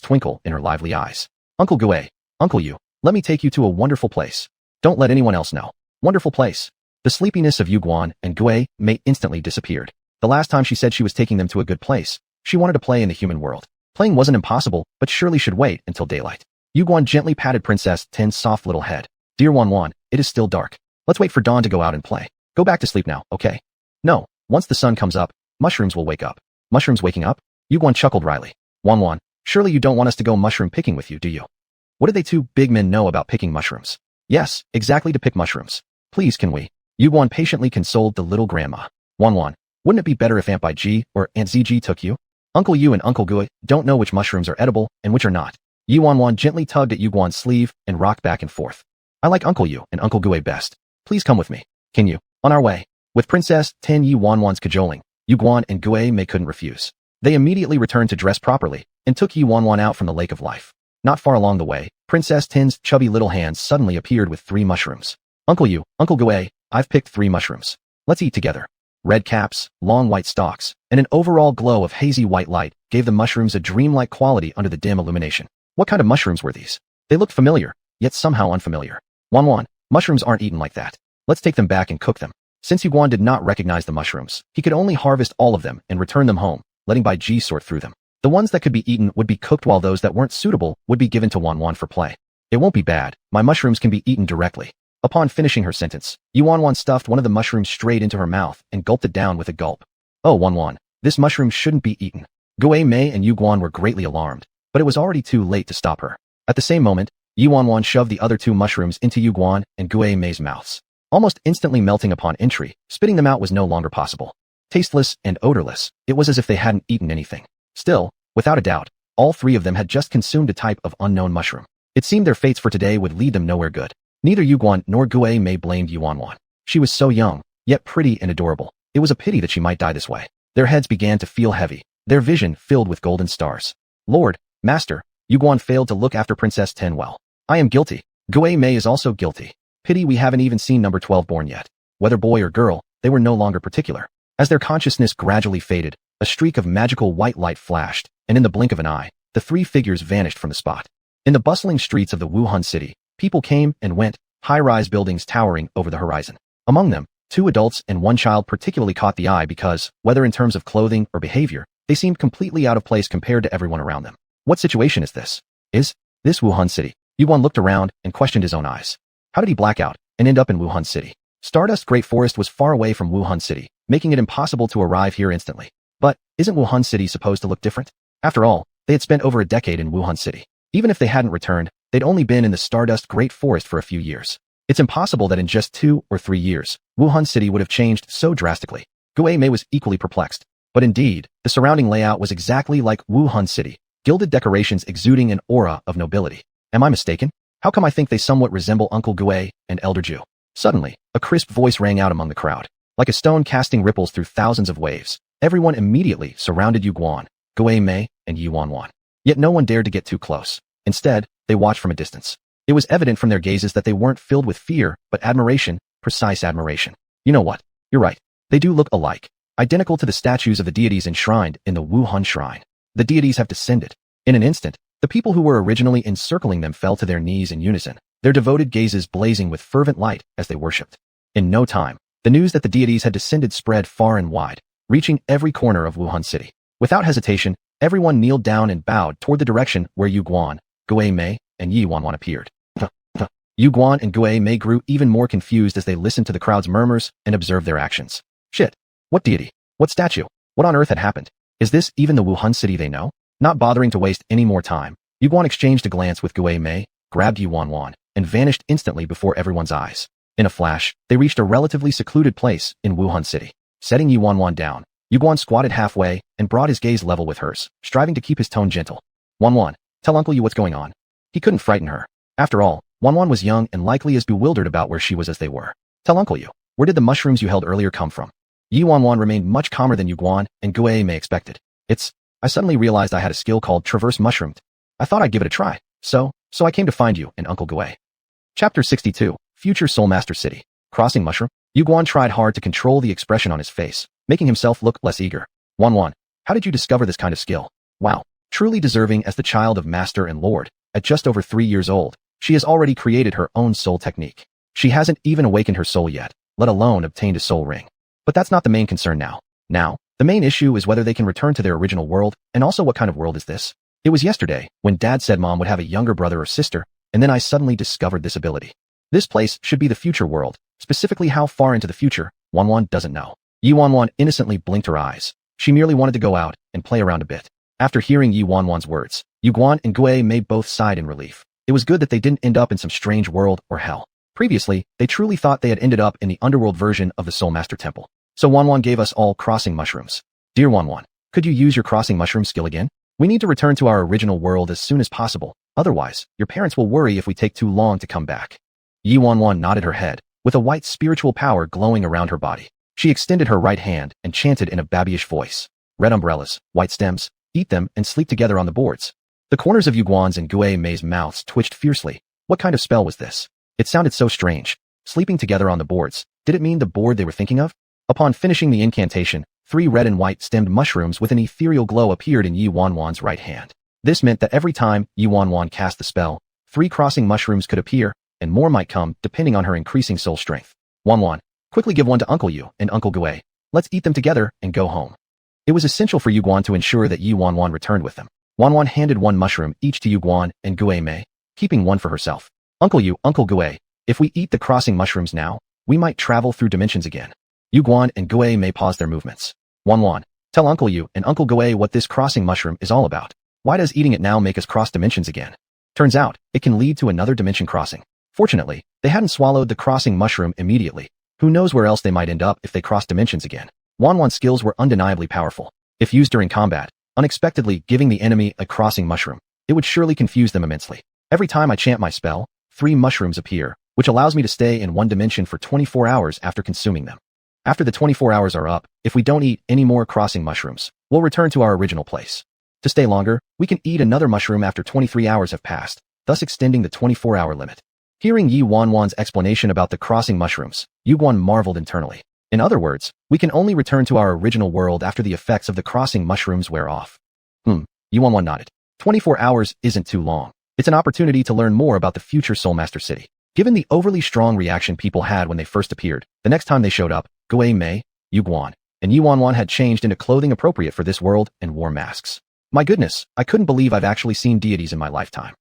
twinkle in her lively eyes. Uncle Gue, Uncle Yu, let me take you to a wonderful place. Don't let anyone else know. Wonderful place. The sleepiness of Yuguan and Gue Mei instantly disappeared. The last time she said she was taking them to a good place, she wanted to play in the human world. Playing wasn't impossible, but surely should wait until daylight. Yuguan gently patted Princess Tin's soft little head. Dear Xuanhuan, it is still dark. Let's wait for dawn to go out and play. Go back to sleep now, okay? No, once the sun comes up, mushrooms will wake up. Mushrooms waking up? Yuguan chuckled wryly. Xuanhuan, surely you don't want us to go mushroom picking with you, do you? What do they two big men know about picking mushrooms? Yes, exactly, to pick mushrooms. Please, can we? Yuguan patiently consoled the little grandma. Xuanhuan, wouldn't it be better if Aunt Bai Ji or Aunt Ziji took you? Uncle Yu and Uncle Gui don't know which mushrooms are edible and which are not. Xuanhuan gently tugged at Yuguan's sleeve and rocked back and forth. I like Uncle Yu and Uncle Gui best. Please come with me. Can you? On our way. With Princess Tin Xuanhuan's cajoling, Yuguan and Gue Mei couldn't refuse. They immediately returned to dress properly and took Xuanhuan out from the lake of life. Not far along the way, Princess Tin's chubby little hands suddenly appeared with 3 mushrooms. Uncle Yu, Uncle Gue, I've picked 3 mushrooms. Let's eat together. Red caps, long white stalks, and an overall glow of hazy white light gave the mushrooms a dreamlike quality under the dim illumination. What kind of mushrooms were these? They looked familiar, yet somehow unfamiliar. Xuanhuan, mushrooms aren't eaten like that. Let's take them back and cook them. Since Yuguan did not recognize the mushrooms, he could only harvest all of them and return them home, letting Bai Ji sort through them. The ones that could be eaten would be cooked while those that weren't suitable would be given to Xuanhuan for play. It won't be bad, my mushrooms can be eaten directly. Upon finishing her sentence, Xuanhuan stuffed one of the mushrooms straight into her mouth and gulped it down with a gulp. Oh, Xuanhuan, this mushroom shouldn't be eaten. Douluo Many and Yuguan were greatly alarmed, but it was already too late to stop her. At the same moment, Xuanhuan shoved the other two mushrooms into Yuguan and Douluo Many's mouths. Almost instantly melting upon entry, spitting them out was no longer possible. Tasteless and odorless, it was as if they hadn't eaten anything. Still, without a doubt, all three of them had just consumed a type of unknown mushroom. It seemed their fates for today would lead them nowhere good. Neither Yuguan nor Douluo Many blamed Xuanhuan. She was so young, yet pretty and adorable. It was a pity that she might die this way. Their heads began to feel heavy, their vision filled with golden stars. Lord, Master, Yuguan failed to look after Princess Ten well. I am guilty. Douluo Many is also guilty. Pity we haven't even seen number 12 born yet. Whether boy or girl, they were no longer particular. As their consciousness gradually faded, a streak of magical white light flashed, and in the blink of an eye, the three figures vanished from the spot. In the bustling streets of the Wuhan city, people came and went, high-rise buildings towering over the horizon. Among them, 2 adults and 1 child particularly caught the eye because, whether in terms of clothing or behavior, they seemed completely out of place compared to everyone around them. What situation is this? Is this Wuhan city? Yuguan looked around and questioned his own eyes. How did he black out and end up in Wuhan city? Stardust Great Forest was far away from Wuhan city, making it impossible to arrive here instantly. But, isn't Wuhan city supposed to look different? After all, they had spent over a decade in Wuhan city. Even if they hadn't returned, they'd only been in the Stardust Great Forest for a few years. It's impossible that in just 2 or 3 years, Wuhan city would have changed so drastically. Douluo Many was equally perplexed. But indeed, the surrounding layout was exactly like Wuhan city, gilded decorations exuding an aura of nobility. Am I mistaken? How come I think they somewhat resemble Uncle Douluo and Elder Ju? Suddenly, a crisp voice rang out among the crowd. Like a stone casting ripples through thousands of waves, everyone immediately surrounded Yuguan, Douluo Many, and Xuanhuan. Yet no one dared to get too close. Instead, they watched from a distance. It was evident from their gazes that they weren't filled with fear, but admiration, precise admiration. You know what? You're right. They do look alike. Identical to the statues of the deities enshrined in the Wuhan shrine. The deities have descended. In an instant, the people who were originally encircling them fell to their knees in unison, their devoted gazes blazing with fervent light as they worshipped. In no time, the news that the deities had descended spread far and wide, reaching every corner of Wuhan city. Without hesitation, everyone kneeled down and bowed toward the direction where Yuguan, Douluo Many, and Xuanhuan appeared. Yuguan and Douluo Many grew even more confused as they listened to the crowd's murmurs and observed their actions. Shit. What deity? What statue? What on earth had happened? Is this even the Wuhan city they know? Not bothering to waste any more time, Yuguan exchanged a glance with Douluo Many, grabbed Xuanhuan, and vanished instantly before everyone's eyes. In a flash, they reached a relatively secluded place in Wuhan city. Setting Xuanhuan down, Yuguan squatted halfway and brought his gaze level with hers, striving to keep his tone gentle. Xuanhuan, tell Uncle Yu what's going on. He couldn't frighten her. After all, Xuanhuan was young and likely as bewildered about where she was as they were. Tell Uncle Yu, where did the mushrooms you held earlier come from? Xuanhuan remained much calmer than Yuguan and Douluo Many expected. I suddenly realized I had a skill called Traverse Mushroomed. I thought I'd give it a try. So I came to find you and Uncle Douluo. Chapter 62, Future Soulmaster City. Crossing Mushroom? Yuguan tried hard to control the expression on his face, making himself look less eager. Xuanhuan, how did you discover this kind of skill? Wow. Truly deserving as the child of Master and Lord, at just over 3 years old, she has already created her own soul technique. She hasn't even awakened her soul yet, let alone obtained a soul ring. But that's not the main concern now. Now, the main issue is whether they can return to their original world, and also what kind of world is this? It was yesterday, when Dad said Mom would have a younger brother or sister, and then I suddenly discovered this ability. This place should be the future world. Specifically how far into the future, Xuanhuan doesn't know. Xuanhuan innocently blinked her eyes. She merely wanted to go out and play around a bit. After hearing Xuanhuan's words, Yuguan and Douluo Many both sighed in relief. It was good that they didn't end up in some strange world or hell. Previously, they truly thought they had ended up in the underworld version of the Soulmaster Temple. So Xuanhuan gave us all crossing mushrooms. Dear Xuanhuan, could you use your crossing mushroom skill again? We need to return to our original world as soon as possible. Otherwise, your parents will worry if we take too long to come back. Xuanhuan nodded her head, with a white spiritual power glowing around her body. She extended her right hand and chanted in a babyish voice. Red umbrellas, white stems, eat them and sleep together on the boards. The corners of Yuguan's and Douluo Many's mouths twitched fiercely. What kind of spell was this? It sounded so strange. Sleeping together on the boards. Did it mean the board they were thinking of? Upon finishing the incantation, 3 red and white stemmed mushrooms with an ethereal glow appeared in Xuanhuan's right hand. This meant that every time Xuanhuan cast the spell, 3 crossing mushrooms could appear, and more might come depending on her increasing soul strength. Xuanhuan, quickly give one to Uncle Yu and Uncle Douluo. Let's eat them together and go home. It was essential for Yuguan to ensure that Xuanhuan returned with them. Xuanhuan handed 1 mushroom each to Yuguan and Douluo Many, keeping 1 for herself. Uncle Yu, Uncle Douluo, If we eat the crossing mushrooms now, we might travel through dimensions again. Yuguan and Gue may pause their movements. Xuanhuan, tell Uncle Yu and Uncle Gue what this crossing mushroom is all about. Why does eating it now make us cross dimensions again? Turns out, it can lead to another dimension crossing. Fortunately, they hadn't swallowed the crossing mushroom immediately. Who knows where else they might end up if they cross dimensions again. Xuanhuan's skills were undeniably powerful. If used during combat, unexpectedly giving the enemy a crossing mushroom, it would surely confuse them immensely. Every time I chant my spell, 3 mushrooms appear, which allows me to stay in one dimension for 24 hours after consuming them. After the 24 hours are up, if we don't eat any more crossing mushrooms, we'll return to our original place. To stay longer, we can eat another mushroom after 23 hours have passed, thus extending the 24-hour limit. Hearing Yi Wanwan's explanation about the crossing mushrooms, Yuguan marveled internally. In other words, we can only return to our original world after the effects of the crossing mushrooms wear off. Yuanwan nodded. 24 hours isn't too long. It's an opportunity to learn more about the future Soulmaster City. Given the overly strong reaction people had when they first appeared, the next time they showed up, Gue Mei, Yuguan, and Yuanwan had changed into clothing appropriate for this world and wore masks. My goodness, I couldn't believe I've actually seen deities in my lifetime.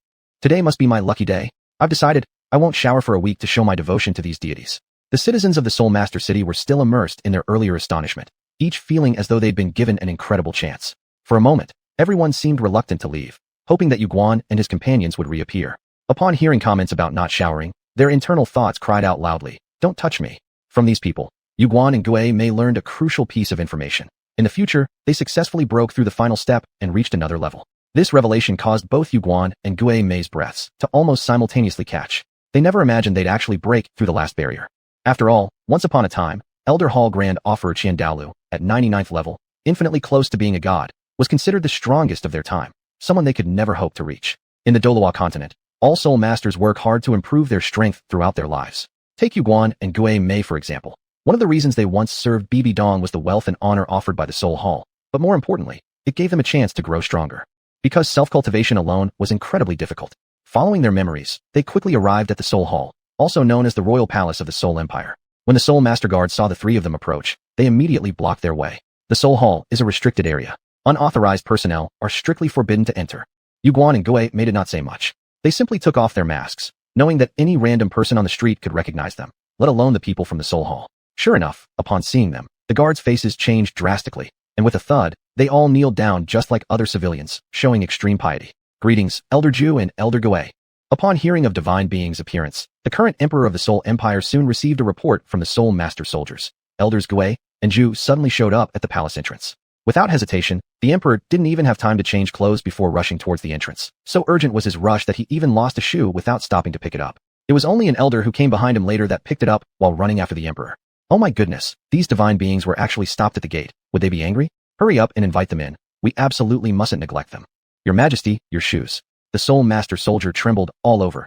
Today must be my lucky day. I've decided I won't shower for a week to show my devotion to these deities. The citizens of the Soulmaster City were still immersed in their earlier astonishment, each feeling as though they'd been given an incredible chance. For a moment, everyone seemed reluctant to leave, hoping that Yuguan and his companions would reappear. Upon hearing comments about not showering, their internal thoughts cried out loudly, "Don't touch me." From these people, Yuguan and Gue Mei learned a crucial piece of information. In the future, they successfully broke through the final step and reached another level. This revelation caused both Yuguan and Gue Mei's breaths to almost simultaneously catch. They never imagined they'd actually break through the last barrier. After all, once upon a time, Elder Hall Grand Offerer Qian Daolu, at 99th level, infinitely close to being a god, was considered the strongest of their time, someone they could never hope to reach. In the Douluo continent, all soul masters work hard to improve their strength throughout their lives. Take Yuguan and Gue Mei for example. One of the reasons they once served Bibi Dong was the wealth and honor offered by the Soul Hall, but more importantly, it gave them a chance to grow stronger. Because self-cultivation alone was incredibly difficult. Following their memories, they quickly arrived at the Soul Hall, also known as the Royal Palace of the Soul Empire. When the Soul Master Guard saw the 3 of them approach, they immediately blocked their way. The Soul Hall is a restricted area. Unauthorized personnel are strictly forbidden to enter. Yuguan and Gue Mei did not say much. They simply took off their masks, knowing that any random person on the street could recognize them, let alone the people from the Soul Hall. Sure enough, upon seeing them, the guards' faces changed drastically, and with a thud, they all kneeled down just like other civilians, showing extreme piety. Greetings, Elder Ju and Elder Gue. Upon hearing of Divine Being's appearance, the current Emperor of the Soul Empire soon received a report from the Soul Master soldiers. Elders Gue and Ju suddenly showed up at the palace entrance. Without hesitation, the Emperor didn't even have time to change clothes before rushing towards the entrance. So urgent was his rush that he even lost a shoe without stopping to pick it up. It was only an elder who came behind him later that picked it up while running after the Emperor. Oh my goodness, these divine beings were actually stopped at the gate. Would they be angry? Hurry up and invite them in. We absolutely mustn't neglect them. Your Majesty, your shoes. The Soul Master soldier trembled all over.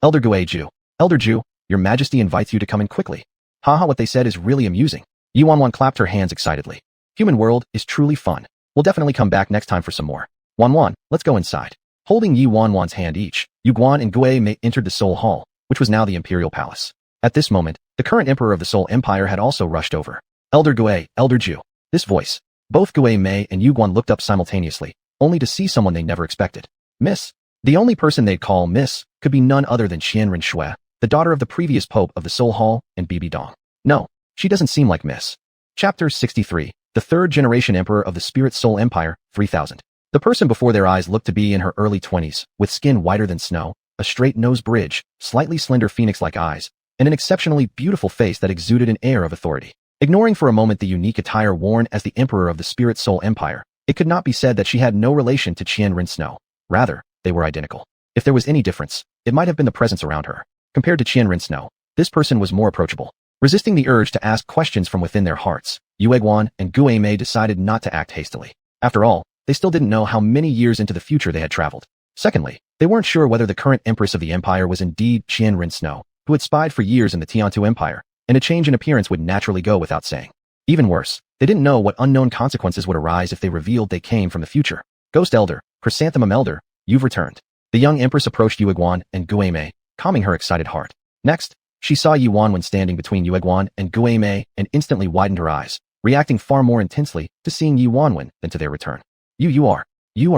Elder Gue Ju. Elder Ju, your Majesty invites you to come in quickly. Haha, what they said is really amusing. Yuanwan clapped her hands excitedly. Human world is truly fun. We'll definitely come back next time for some more. Wanwan, let's go inside. Holding Yi Wanwan's hand each, Yuguan and Gue Mei entered the Soul Hall, which was now the Imperial Palace. At this moment, the current Emperor of the Soul Empire had also rushed over. Elder Gue, Elder Ju. This voice. Both Gue Mei and Yuguan looked up simultaneously, only to see someone they never expected. Miss. The only person they'd call Miss could be none other than Qianren Shui, the daughter of the previous Pope of the Soul Hall and Bibi Dong. No, she doesn't seem like Miss. Chapter 63. The third generation Emperor of the Spirit Soul Empire, 3000. The person before their eyes looked to be in her early 20s, with skin whiter than snow, a straight nose bridge, slightly slender phoenix-like eyes, and an exceptionally beautiful face that exuded an air of authority. Ignoring for a moment the unique attire worn as the Emperor of the Spirit Soul Empire, it could not be said that she had no relation to Qianren Snow. Rather, they were identical. If there was any difference, it might have been the presence around her. Compared to Qianren Snow, this person was more approachable. Resisting the urge to ask questions from within their hearts, Yueguan and Gue Mei decided not to act hastily. After all, they still didn't know how many years into the future they had traveled. Secondly, they weren't sure whether the current Empress of the Empire was indeed Qianren Snow, who had spied for years in the Tiantu Empire, and a change in appearance would naturally go without saying. Even worse, they didn't know what unknown consequences would arise if they revealed they came from the future. Ghost Elder, Chrysanthemum Elder, you've returned. The young Empress approached Yueguan and Gue Mei, calming her excited heart. Next, she saw Yuanwan standing between Yueguan and Gue Mei and instantly widened her eyes, reacting far more intensely to seeing Yuanwan than to their return. You are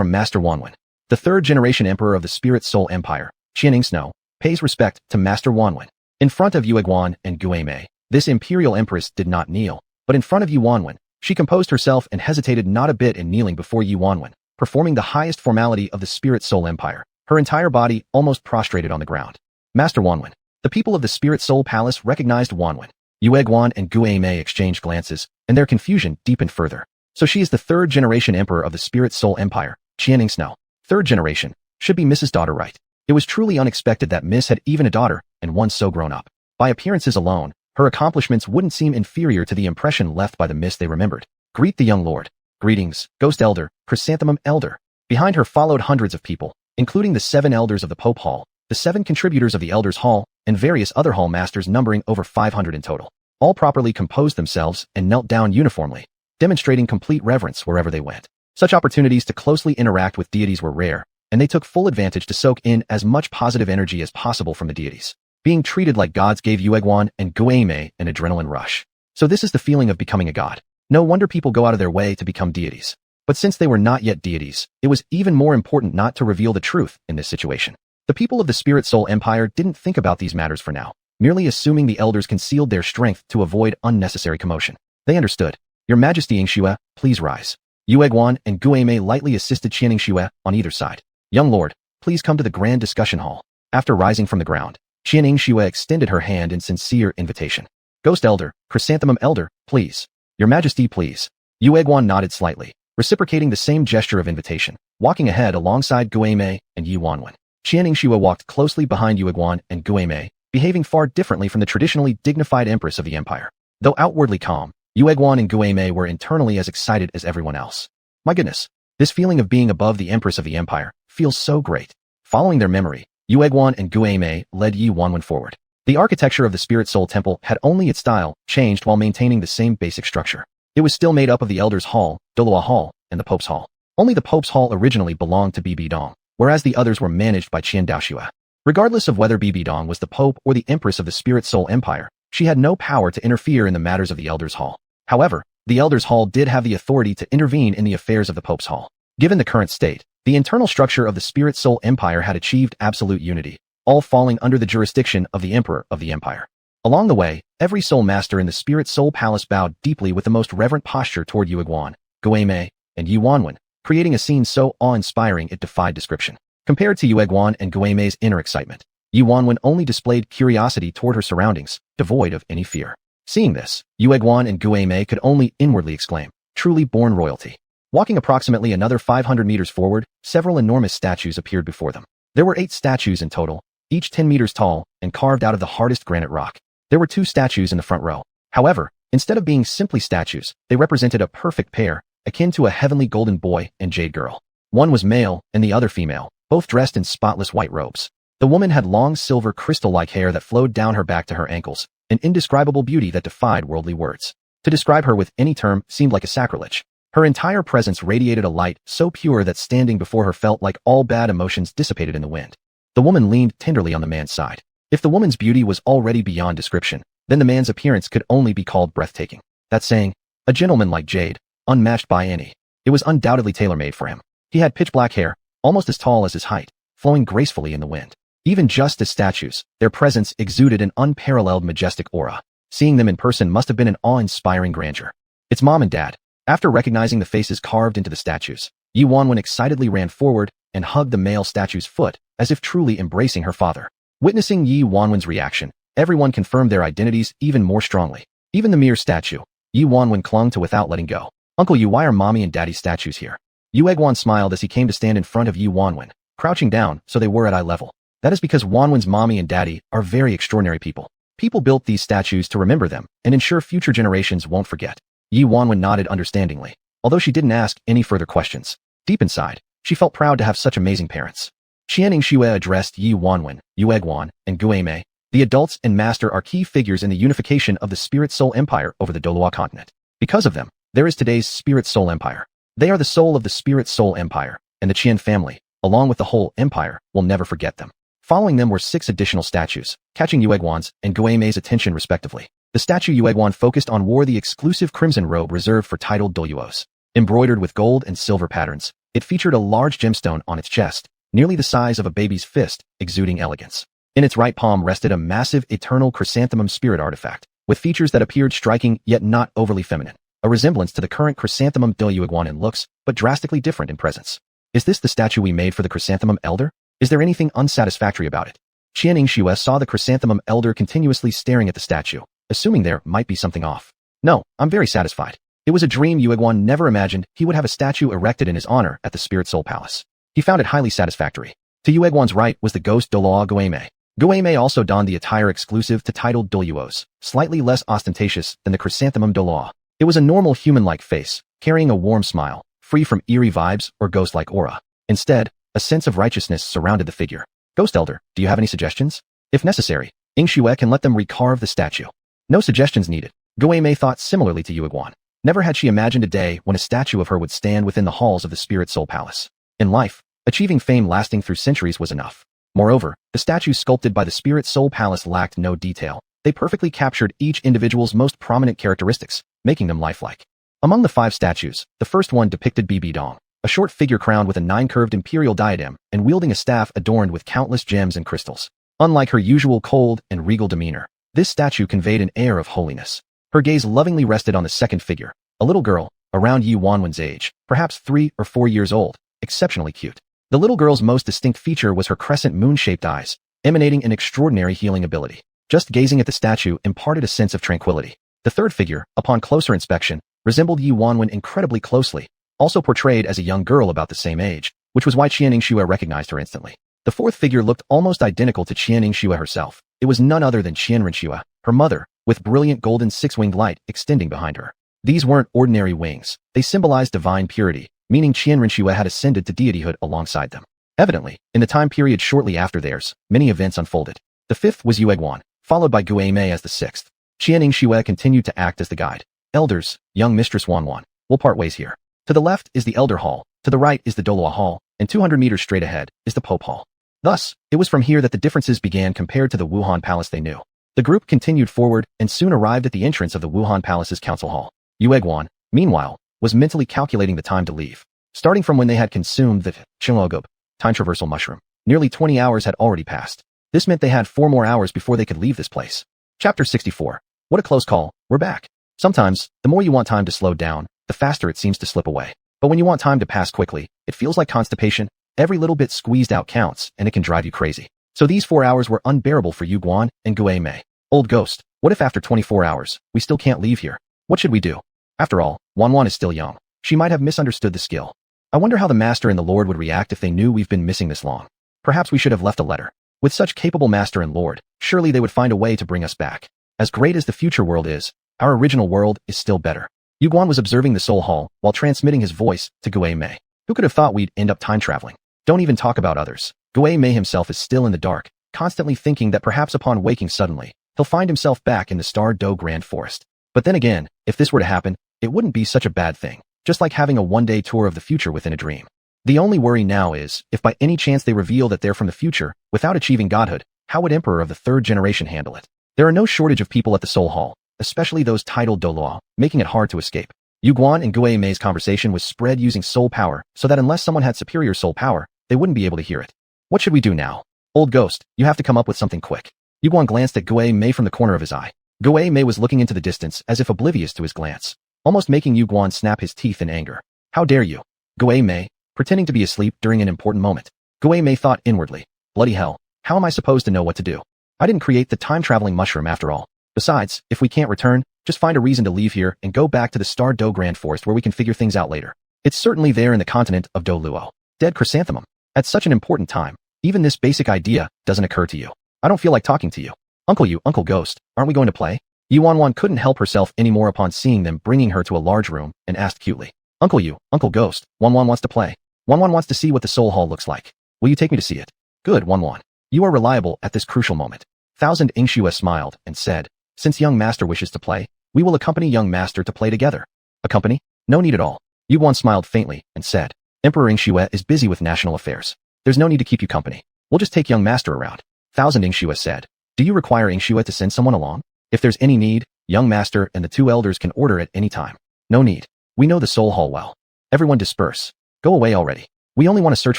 Master Wanwan. The third generation Emperor of the Spirit Soul Empire, Qianing Snow, pays respect to Master Wanwan. In front of Yueguan and Guimei, this imperial empress did not kneel, but in front of Yuanwen, she composed herself and hesitated not a bit in kneeling before Yuanwen, performing the highest formality of the Spirit Soul Empire, her entire body almost prostrated on the ground. Master Wanwen. The people of the Spirit Soul Palace recognized Wanwen. Yueguan and Guimei exchanged glances, and their confusion deepened further. So she is the third-generation emperor of the Spirit Soul Empire, Qianing Snow. Third generation. Should be Mrs. Daughter right. It was truly unexpected that Miss had even a daughter, and one so grown up. By appearances alone, her accomplishments wouldn't seem inferior to the impression left by the Miss they remembered. Greet the young lord. Greetings, Ghost Elder, Chrysanthemum Elder. Behind her followed hundreds of people, including the 7 elders of the Pope Hall, the 7 contributors of the Elders Hall, and various other hall masters numbering over 500 in total. All properly composed themselves and knelt down uniformly, demonstrating complete reverence wherever they went. Such opportunities to closely interact with deities were rare, and they took full advantage to soak in as much positive energy as possible from the deities. Being treated like gods gave Yueguan and Guimei an adrenaline rush. So this is the feeling of becoming a god. No wonder people go out of their way to become deities. But since they were not yet deities, it was even more important not to reveal the truth in this situation. The people of the Spirit Soul Empire didn't think about these matters for now, merely assuming the elders concealed their strength to avoid unnecessary commotion. They understood. Your Majesty Yingxue, please rise. Yueguan and Guimei lightly assisted Qianing on either side. Young lord, please come to the grand discussion hall. After rising from the ground, Qianing extended her hand in sincere invitation. Ghost Elder, Chrysanthemum Elder, please. Your Majesty, please. Yueguan nodded slightly, reciprocating the same gesture of invitation, walking ahead alongside Guimei and Yuanwen. Qianing walked closely behind Yueguan and Guimei, behaving far differently from the traditionally dignified empress of the empire. Though outwardly calm, Yueguan and Guimei were internally as excited as everyone else. My goodness, this feeling of being above the empress of the empire feels so great. Following their memory, Yueguan and Guimei led Yuanwen forward. The architecture of the Spirit Soul Temple had only its style changed while maintaining the same basic structure. It was still made up of the Elders' Hall, Douluo Hall, and the Pope's Hall. Only the Pope's Hall originally belonged to Bibi Dong, whereas the others were managed by Qian Daoxue. Regardless of whether Bibi Dong was the Pope or the Empress of the Spirit Soul Empire, she had no power to interfere in the matters of the Elders' Hall. However, the Elders' Hall did have the authority to intervene in the affairs of the Pope's Hall. Given the current state, the internal structure of the Spirit Soul Empire had achieved absolute unity, all falling under the jurisdiction of the Emperor of the Empire. Along the way, every Soul Master in the Spirit Soul Palace bowed deeply with the most reverent posture toward Yueguan, Guimei, and Yuanwen, creating a scene so awe-inspiring it defied description. Compared to Yueguan and Guimei's inner excitement, Yuanwen only displayed curiosity toward her surroundings, devoid of any fear. Seeing this, Yueguan and Guimei could only inwardly exclaim, truly born royalty. Walking approximately another 500 meters forward, several enormous statues appeared before them. There were 8 statues in total, each 10 meters tall and carved out of the hardest granite rock. There were 2 statues in the front row. However, instead of being simply statues, they represented a perfect pair, akin to a heavenly golden boy and jade girl. One was male and the other female, both dressed in spotless white robes. The woman had long silver crystal-like hair that flowed down her back to her ankles, an indescribable beauty that defied worldly words. To describe her with any term seemed like a sacrilege. Her entire presence radiated a light so pure that standing before her felt like all bad emotions dissipated in the wind. The woman leaned tenderly on the man's side. If the woman's beauty was already beyond description, then the man's appearance could only be called breathtaking. That saying, a gentleman like jade, unmatched by any. It was undoubtedly tailor-made for him. He had pitch black hair, almost as tall as his height, flowing gracefully in the wind. Even just as statues, their presence exuded an unparalleled majestic aura. Seeing them in person must have been an awe-inspiring grandeur. It's Mom and Dad. After recognizing the faces carved into the statues, Yuanwen excitedly ran forward and hugged the male statue's foot, as if truly embracing her father. Witnessing Yuanwen's reaction, everyone confirmed their identities even more strongly. Even the mere statue, Yuanwen clung to without letting go. Uncle Yu, why are Mommy and Daddy's statues here? Yueguan smiled as he came to stand in front of Yuanwen, crouching down so they were at eye level. That is because Wanwen's mommy and daddy are very extraordinary people. People built these statues to remember them and ensure future generations won't forget. Yuanwen nodded understandingly, although she didn't ask any further questions. Deep inside, she felt proud to have such amazing parents. Qianing addressed Yuanwen, Yueguan, and Guimei. The adults and master are key figures in the unification of the Spirit Soul Empire over the Douluo continent. Because of them, there is today's Spirit Soul Empire. They are the soul of the Spirit Soul Empire, and the Qian family, along with the whole empire, will never forget them. Following them were 6 additional statues, catching Yueguan's and Guimei's attention respectively. The statue Yueguan focused on wore the exclusive crimson robe reserved for titled Douluos. Embroidered with gold and silver patterns, it featured a large gemstone on its chest, nearly the size of a baby's fist, exuding elegance. In its right palm rested a massive eternal chrysanthemum spirit artifact, with features that appeared striking yet not overly feminine. A resemblance to the current chrysanthemum Douluo Many in looks, but drastically different in presence. Is this the statue we made for the chrysanthemum elder? Is there anything unsatisfactory about it? Qianning saw the chrysanthemum elder continuously staring at the statue, assuming there might be something off. No, I'm very satisfied. It was a dream Yiqing never imagined he would have a statue erected in his honor at the Spirit Soul Palace. He found it highly satisfactory. To Yiqing's right was the ghost Douluo Many. Many also donned the attire exclusive to titled Douluos, slightly less ostentatious than the chrysanthemum Douluo. It was a normal human-like face, carrying a warm smile, free from eerie vibes or ghost-like aura. Instead, a sense of righteousness surrounded the figure. Ghost Elder, do you have any suggestions? If necessary, Yingxue can let them recarve the statue. No suggestions needed. Mei thought similarly to Yiqing. Never had she imagined a day when a statue of her would stand within the halls of the Spirit Soul Palace. In life, achieving fame lasting through centuries was enough. Moreover, the statues sculpted by the Spirit Soul Palace lacked no detail. They perfectly captured each individual's most prominent characteristics, making them lifelike. Among the 5 statues, the first one depicted Bibi Dong, a short figure crowned with a 9-curved imperial diadem and wielding a staff adorned with countless gems and crystals. Unlike her usual cold and regal demeanor, this statue conveyed an air of holiness. Her gaze lovingly rested on the second figure, a little girl, around xuanhuan's age, perhaps 3 or 4 years old, exceptionally cute. The little girl's most distinct feature was her crescent moon-shaped eyes, emanating an extraordinary healing ability. Just gazing at the statue imparted a sense of tranquility. The third figure, upon closer inspection, resembled xuanhuan incredibly closely, also portrayed as a young girl about the same age, which was why Qianning recognized her instantly. The fourth figure looked almost identical to Qianning herself. It was none other than Qianren, her mother, with brilliant golden 6-winged light extending behind her. These weren't ordinary wings. They symbolized divine purity, meaning Qianren had ascended to deityhood alongside them. Evidently, in the time period shortly after theirs, many events unfolded. The fifth was Yiqing, followed by Mei as the sixth. Qianning continued to act as the guide. Elders, young Mistress xuanhuan, we'll part ways here. To the left is the Elder Hall, to the right is the Douluo Hall, and 200 meters straight ahead is the Pope Hall. Thus, it was from here that the differences began compared to the Wuhan Palace they knew. The group continued forward and soon arrived at the entrance of the Wuhan Palace's council hall. Yiqing, meanwhile, was mentally calculating the time to leave. Starting from when they had consumed the xuanhuan time traversal mushroom, nearly 20 hours had already passed. This meant they had 4 more hours before they could leave this place. Chapter 64. What a close call, we're back. Sometimes, the more you want time to slow down, the faster it seems to slip away. But when you want time to pass quickly, it feels like constipation. Every little bit squeezed out counts, and it can drive you crazy. So these 4 hours were unbearable for Yiqing and Mei. Old ghost, what if after 24 hours, we still can't leave here? What should we do? After all, xuanhuan is still young. She might have misunderstood the skill. I wonder how the Master and the Lord would react if they knew we've been missing this long. Perhaps we should have left a letter. With such capable Master and Lord, surely they would find a way to bring us back. As great as the future world is, our original world is still better. Yiqing was observing the Soul Hall while transmitting his voice to Mei. Who could have thought we'd end up time traveling? Don't even talk about others. Mei himself is still in the dark, constantly thinking that perhaps upon waking suddenly, he'll find himself back in the Star Do Grand Forest. But then again, if this were to happen, it wouldn't be such a bad thing, just like having a one-day tour of the future within a dream. The only worry now is, if by any chance they reveal that they're from the future, without achieving godhood, how would Emperor of the 3rd generation handle it? There are no shortage of people at the Soul Hall, especially those titled Douluo, making it hard to escape. Yiqing and Mei's conversation was spread using soul power, so that unless someone had superior soul power, they wouldn't be able to hear it. What should we do now? Old ghost, you have to come up with something quick. Yiqing glanced at Mei from the corner of his eye. Mei was looking into the distance as if oblivious to his glance, almost making Yiqing snap his teeth in anger. How dare you? Mei, pretending to be asleep during an important moment. Mei thought inwardly, bloody hell, how am I supposed to know what to do? I didn't create the time-traveling mushroom after all. Besides, if we can't return, just find a reason to leave here and go back to the Star Do Grand Forest where we can figure things out later. It's certainly there in the continent of Douluo. Dead chrysanthemum. At such an important time, even this basic idea doesn't occur to you. I don't feel like talking to you. Uncle Ghost, aren't we going to play? Xuanhuan couldn't help herself anymore upon seeing them bringing her to a large room and asked cutely. Uncle Ghost, xuanhuan wants to play. Xuanhuan wants to see what the Soul Hall looks like. Will you take me to see it? Good, xuanhuan. You are reliable at this crucial moment. Thousand Yingxue smiled and said, since young master wishes to play, we will accompany young master to play together. Accompany? No need at all. Yuan smiled faintly and said, Emperor Yingxue is busy with national affairs. There's no need to keep you company. We'll just take young master around. Thousand Yingxue said, do you require Yingxue to send someone along? If there's any need, young master and the 2 elders can order at any time. No need. We know the Soul Hall well. Everyone disperse. Go away already. We only want to search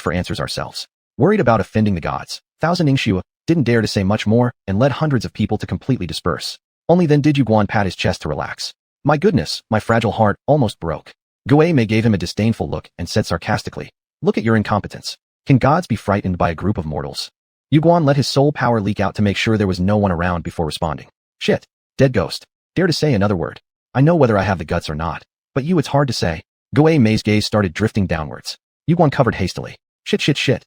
for answers ourselves. Worried about offending the gods, Thousand Yingxue didn't dare to say much more, and led hundreds of people to completely disperse. Only then did Yuguan pat his chest to relax. My goodness, my fragile heart almost broke. Gui Mei gave him a disdainful look and said sarcastically, look at your incompetence. Can gods be frightened by a group of mortals? Yuguan let his soul power leak out to make sure there was no one around before responding. Shit. Dead ghost. Dare to say another word. I know whether I have the guts or not. But you, it's hard to say. Gui Mei's gaze started drifting downwards. Yuguan covered hastily. Shit.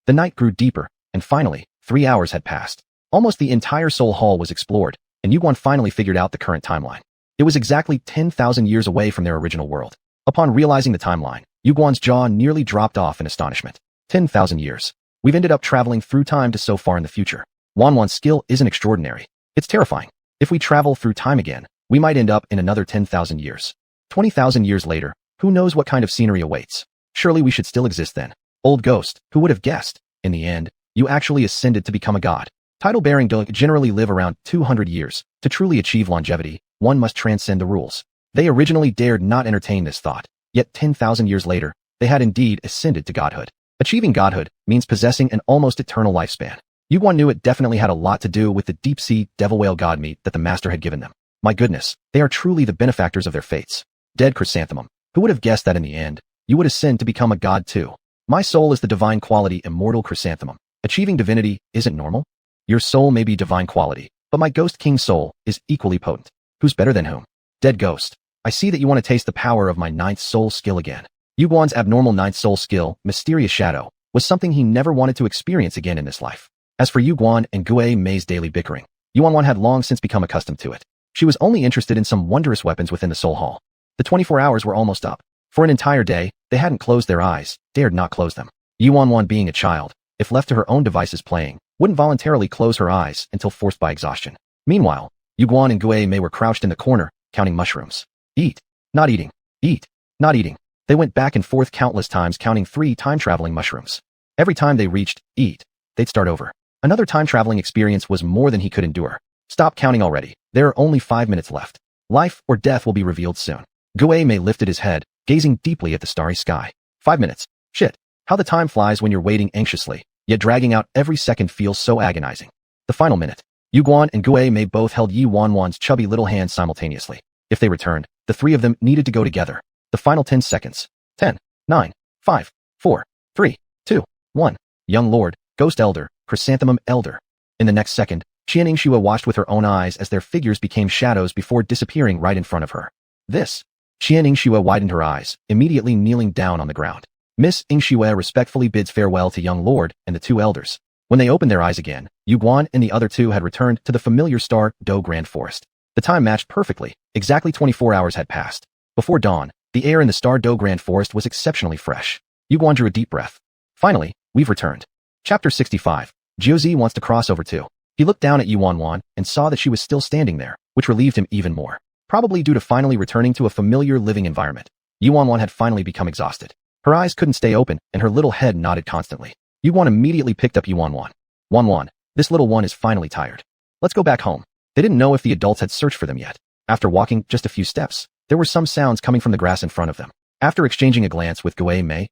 The night grew deeper, and finally, 3 hours had passed. Almost the entire Soul Hall was explored, and Yuguan finally figured out the current timeline. It was exactly 10,000 years away from their original world. Upon realizing the timeline, Yuguan's jaw nearly dropped off in astonishment. 10,000 years. We've ended up traveling through time to so far in the future. Xuanhuan's skill isn't extraordinary. It's terrifying. If we travel through time again, we might end up in another 10,000 years. 20,000 years later, who knows what kind of scenery awaits? Surely we should still exist then. Old ghost, who would have guessed? In the end, you actually ascended to become a god. Title-bearing don't generally live around 200 years. To truly achieve longevity, one must transcend the rules. They originally dared not entertain this thought, yet 10,000 years later, they had indeed ascended to godhood. Achieving godhood means possessing an almost eternal lifespan. Yuguan knew it definitely had a lot to do with the deep-sea devil whale god meat that the master had given them. My goodness, they are truly the benefactors of their fates. Dead chrysanthemum. Who would have guessed that in the end, you would ascend to become a god too? My soul is the divine quality immortal chrysanthemum. Achieving divinity isn't normal? Your soul may be divine quality, but my ghost king soul is equally potent. Who's better than whom? Dead ghost. I see that you want to taste the power of my ninth soul skill again. Yuguan's abnormal ninth soul skill, Mysterious Shadow, was something he never wanted to experience again in this life. As for Yuguan and Gui Mei's daily bickering, Yuanhuan had long since become accustomed to it. She was only interested in some wondrous weapons within the Soul Hall. The 24 hours were almost up. For an entire day, they hadn't closed their eyes, dared not close them. Yuanhuan, being a child, if left to her own devices playing, wouldn't voluntarily close her eyes until forced by exhaustion. Meanwhile, Yuguan and Gui Mei were crouched in the corner, counting mushrooms. Eat. Not eating. Eat. Not eating. They went back and forth countless times, counting 3 time-traveling mushrooms. Every time they reached eat, they'd start over. Another time-traveling experience was more than he could endure. Stop counting already. There are only 5 minutes left. Life or death will be revealed soon. Gui Mei lifted his head, gazing deeply at the starry sky. 5 minutes. Shit. How the time flies when you're waiting anxiously, yet dragging out every second feels so agonizing. The final minute. Yuguan and Gui Mei both held Yuanhuan's chubby little hands simultaneously. If they returned, the 3 of them needed to go together. The final 10 seconds. 10, 9, 5, 4, 3, 2, 1. Young Lord, Ghost Elder, Chrysanthemum Elder. In the next second, Qianing Shua watched with her own eyes as their figures became shadows before disappearing right in front of her. This. Qianing Shua widened her eyes, immediately kneeling down on the ground. Miss Ingxue respectfully bids farewell to Young Lord and the 2 elders. When they opened their eyes again, Yuguan and the other 2 had returned to the familiar Star Do Grand Forest. The time matched perfectly. Exactly 24 hours had passed. Before dawn, the air in the Star Do Grand Forest was exceptionally fresh. Yuguan drew a deep breath. Finally, we've returned. Chapter 65. Jiuzi wants to cross over too. He looked down at Yuanhuan and saw that she was still standing there, which relieved him even more. Probably due to finally returning to a familiar living environment. Yuanhuan had finally become exhausted. Her eyes couldn't stay open, and her little head nodded constantly. Yuguan immediately picked up Yuanhuan. Yuanhuan, this little one is finally tired. Let's go back home. They didn't know if the adults had searched for them yet. After walking just a few steps, there were some sounds coming from the grass in front of them. After exchanging a glance with Gui Mei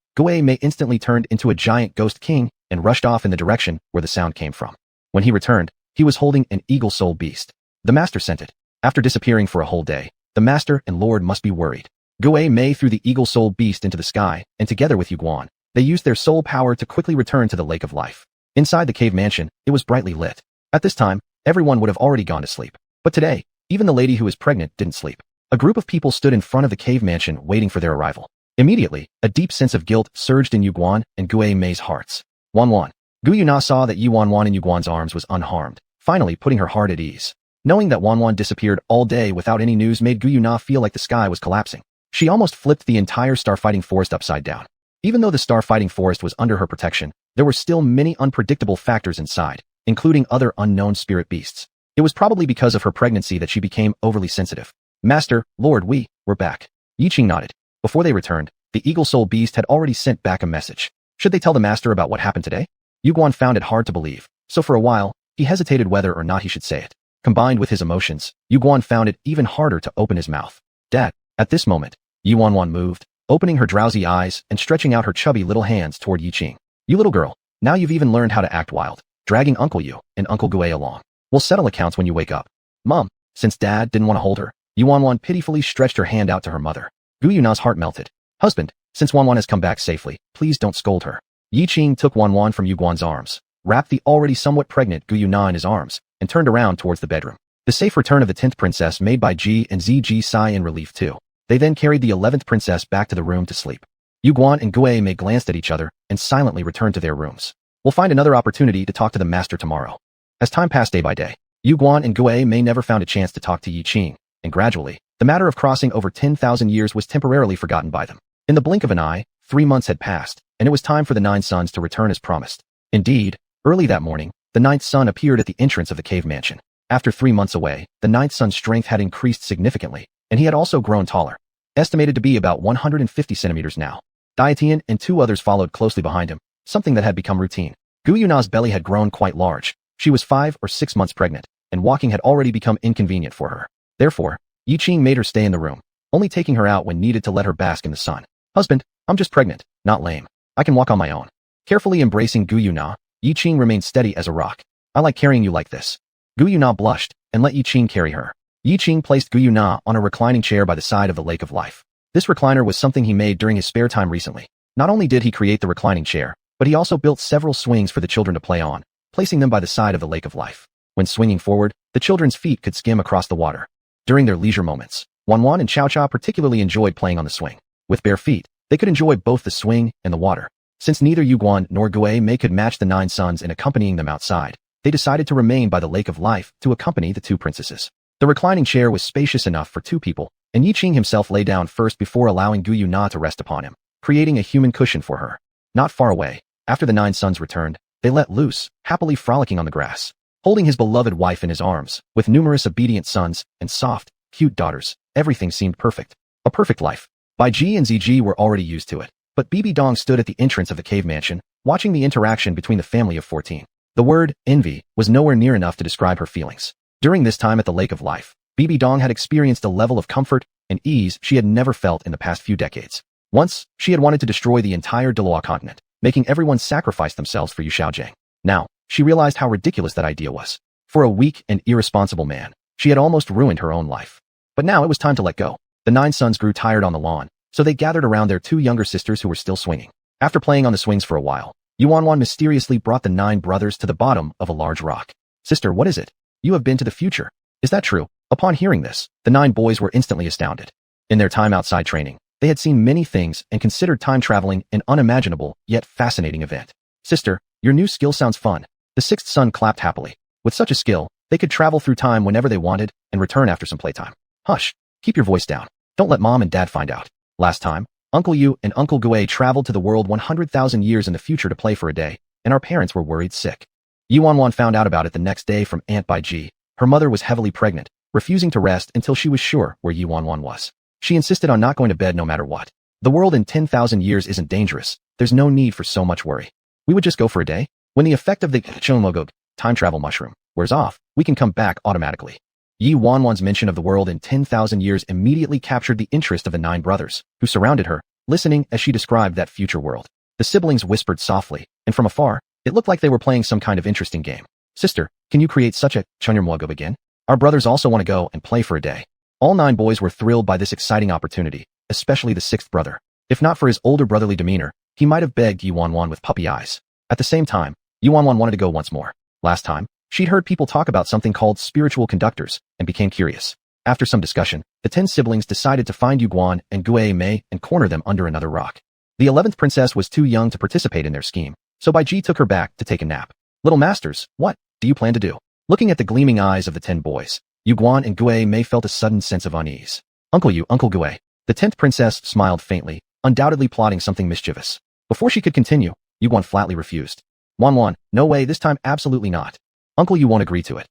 instantly turned into a giant ghost king and rushed off in the direction where the sound came from. When he returned, he was holding an eagle soul beast. The master sent it. After disappearing for a whole day, the master and lord must be worried. Gui Mei threw the eagle soul beast into the sky, and together with Yuguan, they used their soul power to quickly return to the Lake of Life. Inside the cave mansion, it was brightly lit. At this time, everyone would have already gone to sleep. But today, even the lady who was pregnant didn't sleep. A group of people stood in front of the cave mansion waiting for their arrival. Immediately, a deep sense of guilt surged in Yuguan and Gui Mei's hearts. Yuanhuan. Guyuna saw that Yuanhuan in Yuguan's arms was unharmed, finally putting her heart at ease. Knowing that Yuanhuan disappeared all day without any news made Guyuna feel like the sky was collapsing. She almost flipped the entire starfighting forest upside down. Even though the starfighting forest was under her protection, there were still many unpredictable factors inside, including other unknown spirit beasts. It was probably because of her pregnancy that she became overly sensitive. Master, Lord, we're back. Yiqing nodded. Before they returned, the eagle soul beast had already sent back a message. Should they tell the master about what happened today? Yuguan found it hard to believe, so for a while, he hesitated whether or not he should say it. Combined with his emotions, Yuguan found it even harder to open his mouth. Dad. At this moment, Yuanhuan moved, opening her drowsy eyes and stretching out her chubby little hands toward Yiqing. You little girl, now you've even learned how to act wild. dragging Uncle Yu and Uncle Gue along. We'll settle accounts when you wake up. Mom, since Dad didn't want to hold her, Xuanhuan pitifully stretched her hand out to her mother. Gu Yuna's heart melted. Husband, since Xuanhuan has come back safely, please don't scold her. Yiqing took Xuanhuan from Yuguan's arms, wrapped the already somewhat pregnant Gu Yuna in his arms, and turned around towards the bedroom. The safe return of the 10th princess made by Ji and Ziji sigh in relief too. They then carried the 11th princess back to the room to sleep. Yuguan and Gue Mei glanced at each other and silently returned to their rooms. We'll find another opportunity to talk to the master tomorrow. As time passed day by day, Yuguan and Gue Mei never found a chance to talk to Yiqing, and gradually, the matter of crossing over 10,000 years was temporarily forgotten by them. In the blink of an eye, 3 months had passed, and it was time for the 9 sons to return as promised. Indeed, early that morning, the 9th son appeared at the entrance of the cave mansion. After 3 months away, the 9th son's strength had increased significantly, and he had also grown taller, estimated to be about 150 centimeters now. Dietian and 2 others followed closely behind him, something that had become routine. Gu Yuna's belly had grown quite large. She was 5 or 6 months pregnant, and walking had already become inconvenient for her. Therefore, Yiqing made her stay in the room, only taking her out when needed to let her bask in the sun. Husband, I'm just pregnant, not lame. I can walk on my own. Carefully embracing Gu Yuna, Yiqing remained steady as a rock. I like carrying you like this. Gu Yuna blushed and let Yiqing carry her. Yiqing placed Gu Yuna on a reclining chair by the side of the lake of life. This recliner was something he made during his spare time recently. Not only did he create the reclining chair, but he also built several swings for the children to play on, placing them by the side of the lake of life. When swinging forward, the children's feet could skim across the water. During their leisure moments, Xuanhuan and Xiaocha particularly enjoyed playing on the swing. With bare feet, they could enjoy both the swing and the water. Since neither Yuguan nor Gue Mei could match the 9 sons in accompanying them outside, they decided to remain by the lake of life to accompany the 2 princesses. The reclining chair was spacious enough for 2 people, and Yiqing himself lay down first before allowing Gu Yuna to rest upon him, creating a human cushion for her. Not far away, after the 9 sons returned, they let loose, happily frolicking on the grass. Holding his beloved wife in his arms, with numerous obedient sons and soft, cute daughters, everything seemed perfect. A perfect life. Bai Ji and Ziji were already used to it, but Bibi Dong stood at the entrance of the cave mansion, watching the interaction between the family of 14. The word, envy, was nowhere near enough to describe her feelings. During this time at the Lake of Life, Bibi Dong had experienced a level of comfort and ease she had never felt in the past few decades. Once, she had wanted to destroy the entire Douluo continent, making everyone sacrifice themselves for Yu Xiaojing. Now, she realized how ridiculous that idea was. For a weak and irresponsible man, she had almost ruined her own life. But now it was time to let go. The 9 sons grew tired on the lawn, so they gathered around their 2 younger sisters who were still swinging. After playing on the swings for a while, Xuanhuan mysteriously brought the 9 brothers to the bottom of a large rock. Sister, what is it? You have been to the future. Is that true? Upon hearing this, the 9 boys were instantly astounded. In their time outside training, they had seen many things and considered time traveling an unimaginable, yet fascinating event. Sister, your new skill sounds fun. The 6th son clapped happily. With such a skill, they could travel through time whenever they wanted and return after some playtime. Hush, keep your voice down. Don't let Mom and Dad find out. Last time, Uncle Yu and Uncle Gue traveled to the world 100,000 years in the future to play for a day, and our parents were worried sick. Yuanhuan found out about it the next day from Aunt Bai Ji. Her mother was heavily pregnant, refusing to rest until she was sure where Yuanhuan was. She insisted on not going to bed no matter what. The world in 10,000 years isn't dangerous. There's no need for so much worry. We would just go for a day. When the effect of the xuanhuan time travel mushroom wears off, we can come back automatically. Yi Wanwan's mention of the world in 10,000 years immediately captured the interest of the 9 brothers, who surrounded her, listening as she described that future world. The siblings whispered softly, and from afar, it looked like they were playing some kind of interesting game. Sister, can you create such a xuanhuan again? Our brothers also want to go and play for a day. All 9 boys were thrilled by this exciting opportunity, especially the 6th brother. If not for his older brotherly demeanor, he might have begged Yuanhuan with puppy eyes. At the same time, Yuanhuan wanted to go once more. Last time, she'd heard people talk about something called spiritual conductors and became curious. After some discussion, the 10 siblings decided to find Yuguan and Gue Mei and corner them under another rock. The 11th princess was too young to participate in their scheme, so Bai Ji took her back to take a nap. Little masters, what do you plan to do? Looking at the gleaming eyes of the 10 boys, Yuguan and Gue Mei felt a sudden sense of unease. Uncle Yu, Uncle Gue. The 10th princess smiled faintly, undoubtedly plotting something mischievous. Before she could continue, Yuguan flatly refused. Wanwan, no way, this time absolutely not. Uncle Yu won't agree to it.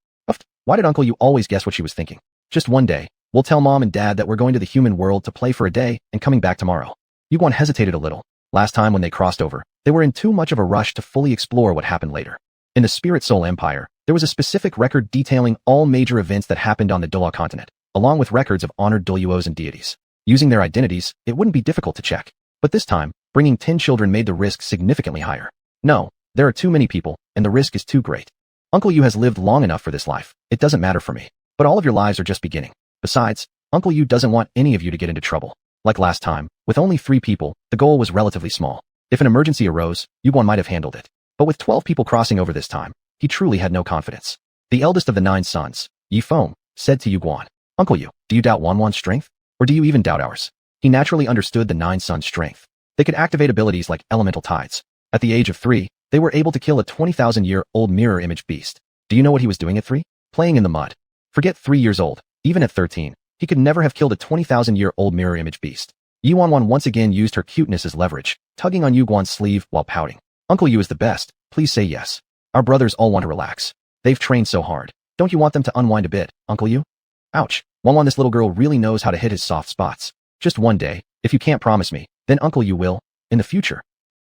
Why did Uncle Yu always guess what she was thinking? Just one day, we'll tell Mom and Dad that we're going to the human world to play for a day and coming back tomorrow. Yuguan hesitated a little. Last time when they crossed over, they were in too much of a rush to fully explore what happened later. In the Spirit Soul Empire, there was a specific record detailing all major events that happened on the Douluo continent, along with records of honored Douluos and deities. Using their identities, it wouldn't be difficult to check. But this time, bringing 10 children made the risk significantly higher. No, there are too many people, and the risk is too great. Uncle Yu has lived long enough for this life. It doesn't matter for me. But all of your lives are just beginning. Besides, Uncle Yu doesn't want any of you to get into trouble. Like last time, with only 3 people, the goal was relatively small. If an emergency arose, Yuguan might have handled it. But with 12 people crossing over this time, he truly had no confidence. The eldest of the 9 sons, Yiqing, said to Yuguan, Uncle Yu, do you doubt Xuanhuan's strength? Or do you even doubt ours? He naturally understood the 9 sons' strength. They could activate abilities like elemental tides. At the age of 3, they were able to kill a 20,000-year-old mirror image beast. Do you know what he was doing at 3? Playing in the mud. Forget 3 years old. Even at 13, he could never have killed a 20,000-year-old mirror image beast. Xuanhuan once again used her cuteness as leverage, tugging on Yuguan's sleeve while pouting. Uncle Yu is the best. Please say yes. Our brothers all want to relax. They've trained so hard. Don't you want them to unwind a bit, Uncle Yu? Ouch. Xuanhuan, this little girl really knows how to hit his soft spots. Just one day, if you can't promise me, then Uncle Yu will, in the future.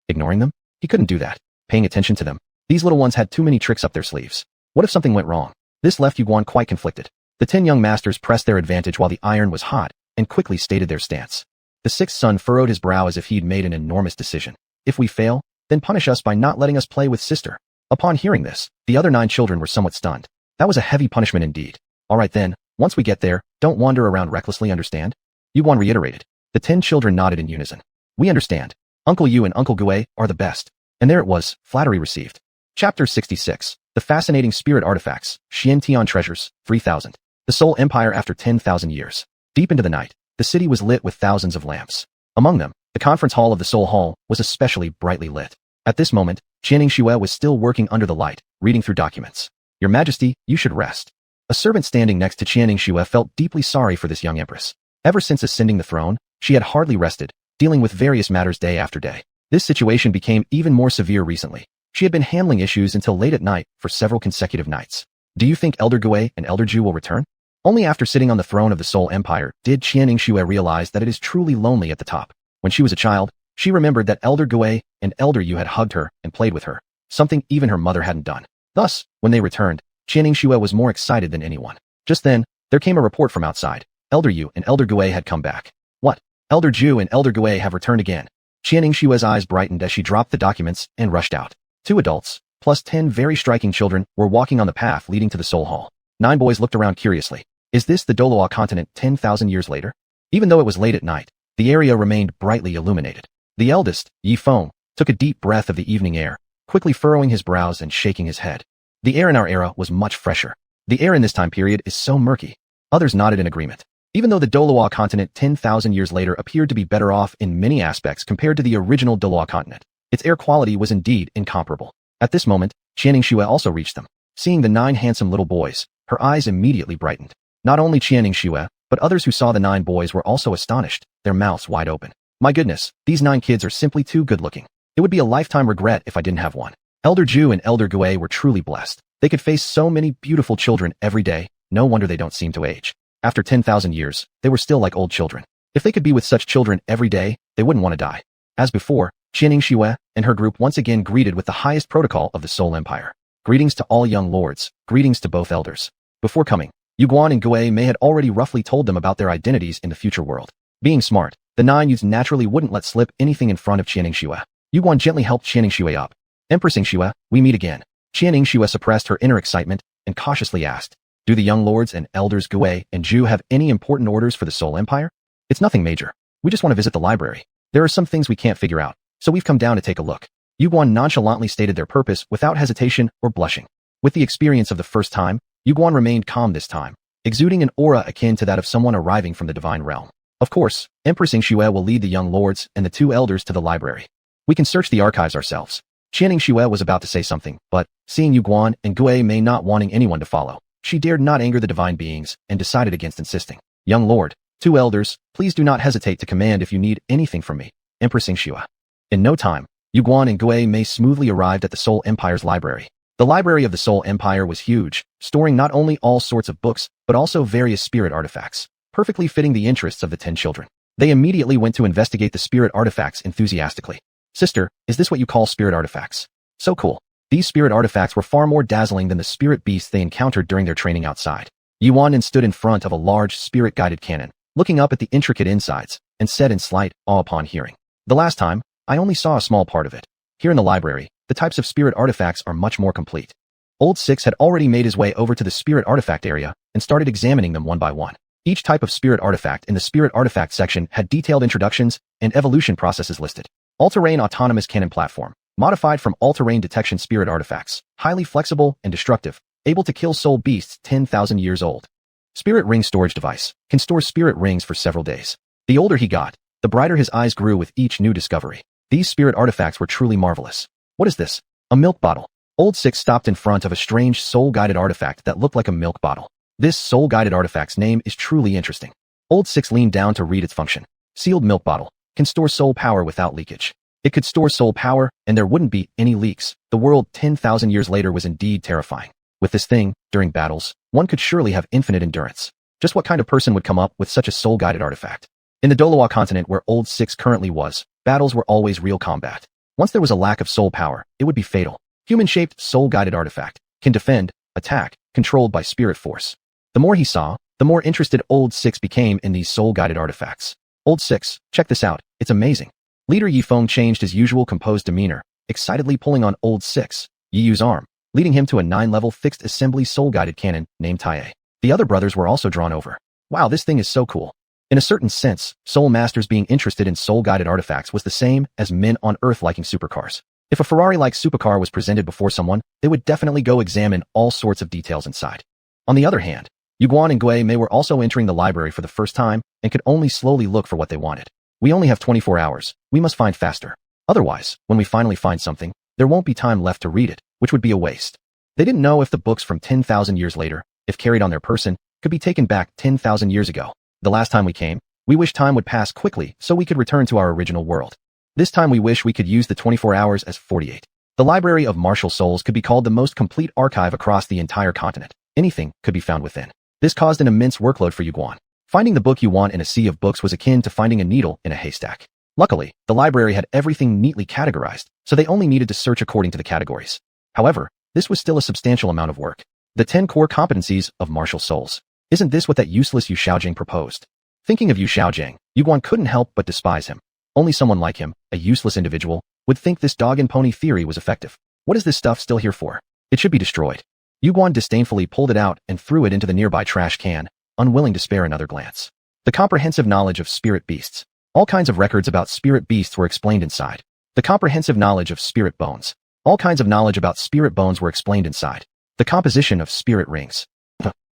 Ignoring them? He couldn't do that. Paying attention to them. These little ones had too many tricks up their sleeves. What if something went wrong? This left Yuguan quite conflicted. The 10 young masters pressed their advantage while the iron was hot, and quickly stated their stance. The 6th son furrowed his brow as if he'd made an enormous decision. If we fail, then punish us by not letting us play with sister. Upon hearing this, the other 9 children were somewhat stunned. That was a heavy punishment indeed. Alright then, once we get there, don't wander around recklessly, understand? Yuguan reiterated. The 10 children nodded in unison. We understand. Uncle Yu and Uncle Gue are the best. And there it was, flattery received. Chapter 66. The Fascinating Spirit Artifacts, Xiantian Treasures, 3000. The Soul Empire after 10,000 years. Deep into the night, the city was lit with thousands of lamps. Among them, the conference hall of the Soul Hall was especially brightly lit. At this moment, Qianning Xue was still working under the light, reading through documents. Your Majesty, you should rest. A servant standing next to Qianning Xue felt deeply sorry for this young empress. Ever since ascending the throne, she had hardly rested, dealing with various matters day after day. This situation became even more severe recently. She had been handling issues until late at night for several consecutive nights. Do you think Elder Gue and Elder Ju will return? Only after sitting on the throne of the Soul Empire did Qianning Xue realize that it is truly lonely at the top. When she was a child, she remembered that Elder Gue and Elder Yu had hugged her and played with her, something even her mother hadn't done. Thus, when they returned, Qianning Xue was more excited than anyone. Just then, there came a report from outside. Elder Yu and Elder Gue had come back. What? Elder Ju and Elder Gue have returned again. Qianning Xue's eyes brightened as she dropped the documents and rushed out. 2 adults, plus 10 very striking children, were walking on the path leading to the Soul Hall. 9 boys looked around curiously. Is this the Douluo continent 10,000 years later? Even though it was late at night, the area remained brightly illuminated. The eldest, Yiqing, took a deep breath of the evening air, quickly furrowing his brows and shaking his head. The air in our era was much fresher. The air in this time period is so murky. Others nodded in agreement. Even though the Douluo continent 10,000 years later appeared to be better off in many aspects compared to the original Douluo continent, its air quality was indeed incomparable. At this moment, Qianning Xue also reached them. Seeing the 9 handsome little boys, her eyes immediately brightened. Not only Qianning Xue, but others who saw the 9 boys were also astonished, their mouths wide open. My goodness, these 9 kids are simply too good looking. It would be a lifetime regret if I didn't have one. Elder Ju and Elder Gue were truly blessed. They could face so many beautiful children every day, no wonder they don't seem to age. After 10,000 years, they were still like old children. If they could be with such children every day, they wouldn't want to die. As before, Qianning Xue and her group once again greeted with the highest protocol of the Soul Empire. Greetings to all young lords, greetings to both elders. Before coming, Yuguan and Gue Mei had already roughly told them about their identities in the future world. Being smart, the 9 youths naturally wouldn't let slip anything in front of Qianning Xue. Yuguan gently helped Qianning Xue up. Empress Xue, we meet again. Qianning Xue suppressed her inner excitement and cautiously asked, do the young lords and elders Gue and Ju have any important orders for the Soul Empire? It's nothing major. We just want to visit the library. There are some things we can't figure out, so we've come down to take a look. Yuguan nonchalantly stated their purpose without hesitation or blushing. With the experience of the first time, Yuguan remained calm this time, exuding an aura akin to that of someone arriving from the divine realm. Of course, Empress Xue will lead the young lords and the 2 elders to the library. We can search the archives ourselves. Qianning Xue was about to say something, but, seeing Yuguan and Gue Mei not wanting anyone to follow, she dared not anger the divine beings and decided against insisting. Young lord, 2 elders, please do not hesitate to command if you need anything from me. Empress Xue. In no time, Yuguan and Gue Mei smoothly arrived at the Soul Empire's library. The library of the Soul Empire was huge, storing not only all sorts of books, but also various spirit artifacts, perfectly fitting the interests of the 10 children. They immediately went to investigate the spirit artifacts enthusiastically. Sister, is this what you call spirit artifacts? So cool. These spirit artifacts were far more dazzling than the spirit beasts they encountered during their training outside. Yuan stood in front of a large spirit-guided cannon, looking up at the intricate insides, and said in slight awe upon hearing. The last time, I only saw a small part of it. Here in the library, the types of spirit artifacts are much more complete. Old Six had already made his way over to the spirit artifact area and started examining them one by one. Each type of spirit artifact in the spirit artifact section had detailed introductions and evolution processes listed. All-terrain autonomous cannon platform, modified from all-terrain detection spirit artifacts, highly flexible and destructive, able to kill soul beasts 10,000 years old. Spirit ring storage device, can store spirit rings for several days. The older he got, the brighter his eyes grew with each new discovery. These spirit artifacts were truly marvelous. What is this? A milk bottle. Old Six stopped in front of a strange soul-guided artifact that looked like a milk bottle. This soul-guided artifact's name is truly interesting. Old Six leaned down to read its function. Sealed milk bottle. Can store soul power without leakage. It could store soul power, and there wouldn't be any leaks. The world 10,000 years later was indeed terrifying. With this thing, during battles, one could surely have infinite endurance. Just what kind of person would come up with such a soul-guided artifact? In the Douluo continent where Old Six currently was, battles were always real combat. Once there was a lack of soul power, it would be fatal. Human-shaped soul-guided artifact, can defend, attack, controlled by spirit force. The more he saw, the more interested Old Six became in these soul-guided artifacts. Old Six, check this out, it's amazing. Leader Yiqing changed his usual composed demeanor, excitedly pulling on Old Six, Yiyu's arm, leading him to a 9-level fixed assembly soul-guided cannon named Taie. The other brothers were also drawn over. Wow, this thing is so cool. In a certain sense, Soul Masters being interested in soul-guided artifacts was the same as men on Earth liking supercars. If a Ferrari-like supercar was presented before someone, they would definitely go examine all sorts of details inside. On the other hand, Yuguan and Gui Mei were also entering the library for the first time and could only slowly look for what they wanted. We only have 24 hours, we must find faster. Otherwise, when we finally find something, there won't be time left to read it, which would be a waste. They didn't know if the books from 10,000 years later, if carried on their person, could be taken back 10,000 years ago. The last time we came, we wish time would pass quickly so we could return to our original world. This time we wish we could use the 24 hours as 48. The Library of Martial Souls could be called the most complete archive across the entire continent. Anything could be found within. This caused an immense workload for Yuguan. Finding the book you want in a sea of books was akin to finding a needle in a haystack. Luckily, the library had everything neatly categorized, so they only needed to search according to the categories. However, this was still a substantial amount of work. The 10 core competencies of martial souls. Isn't this what that useless Yu Xiaojing proposed? Thinking of Yu Xiaojing, Yuguan couldn't help but despise him. Only someone like him, a useless individual, would think this dog and pony theory was effective. What is this stuff still here for? It should be destroyed. Yuguan disdainfully pulled it out and threw it into the nearby trash can, unwilling to spare another glance. The comprehensive knowledge of spirit beasts. All kinds of records about spirit beasts were explained inside. The comprehensive knowledge of spirit bones. All kinds of knowledge about spirit bones were explained inside. The composition of spirit rings.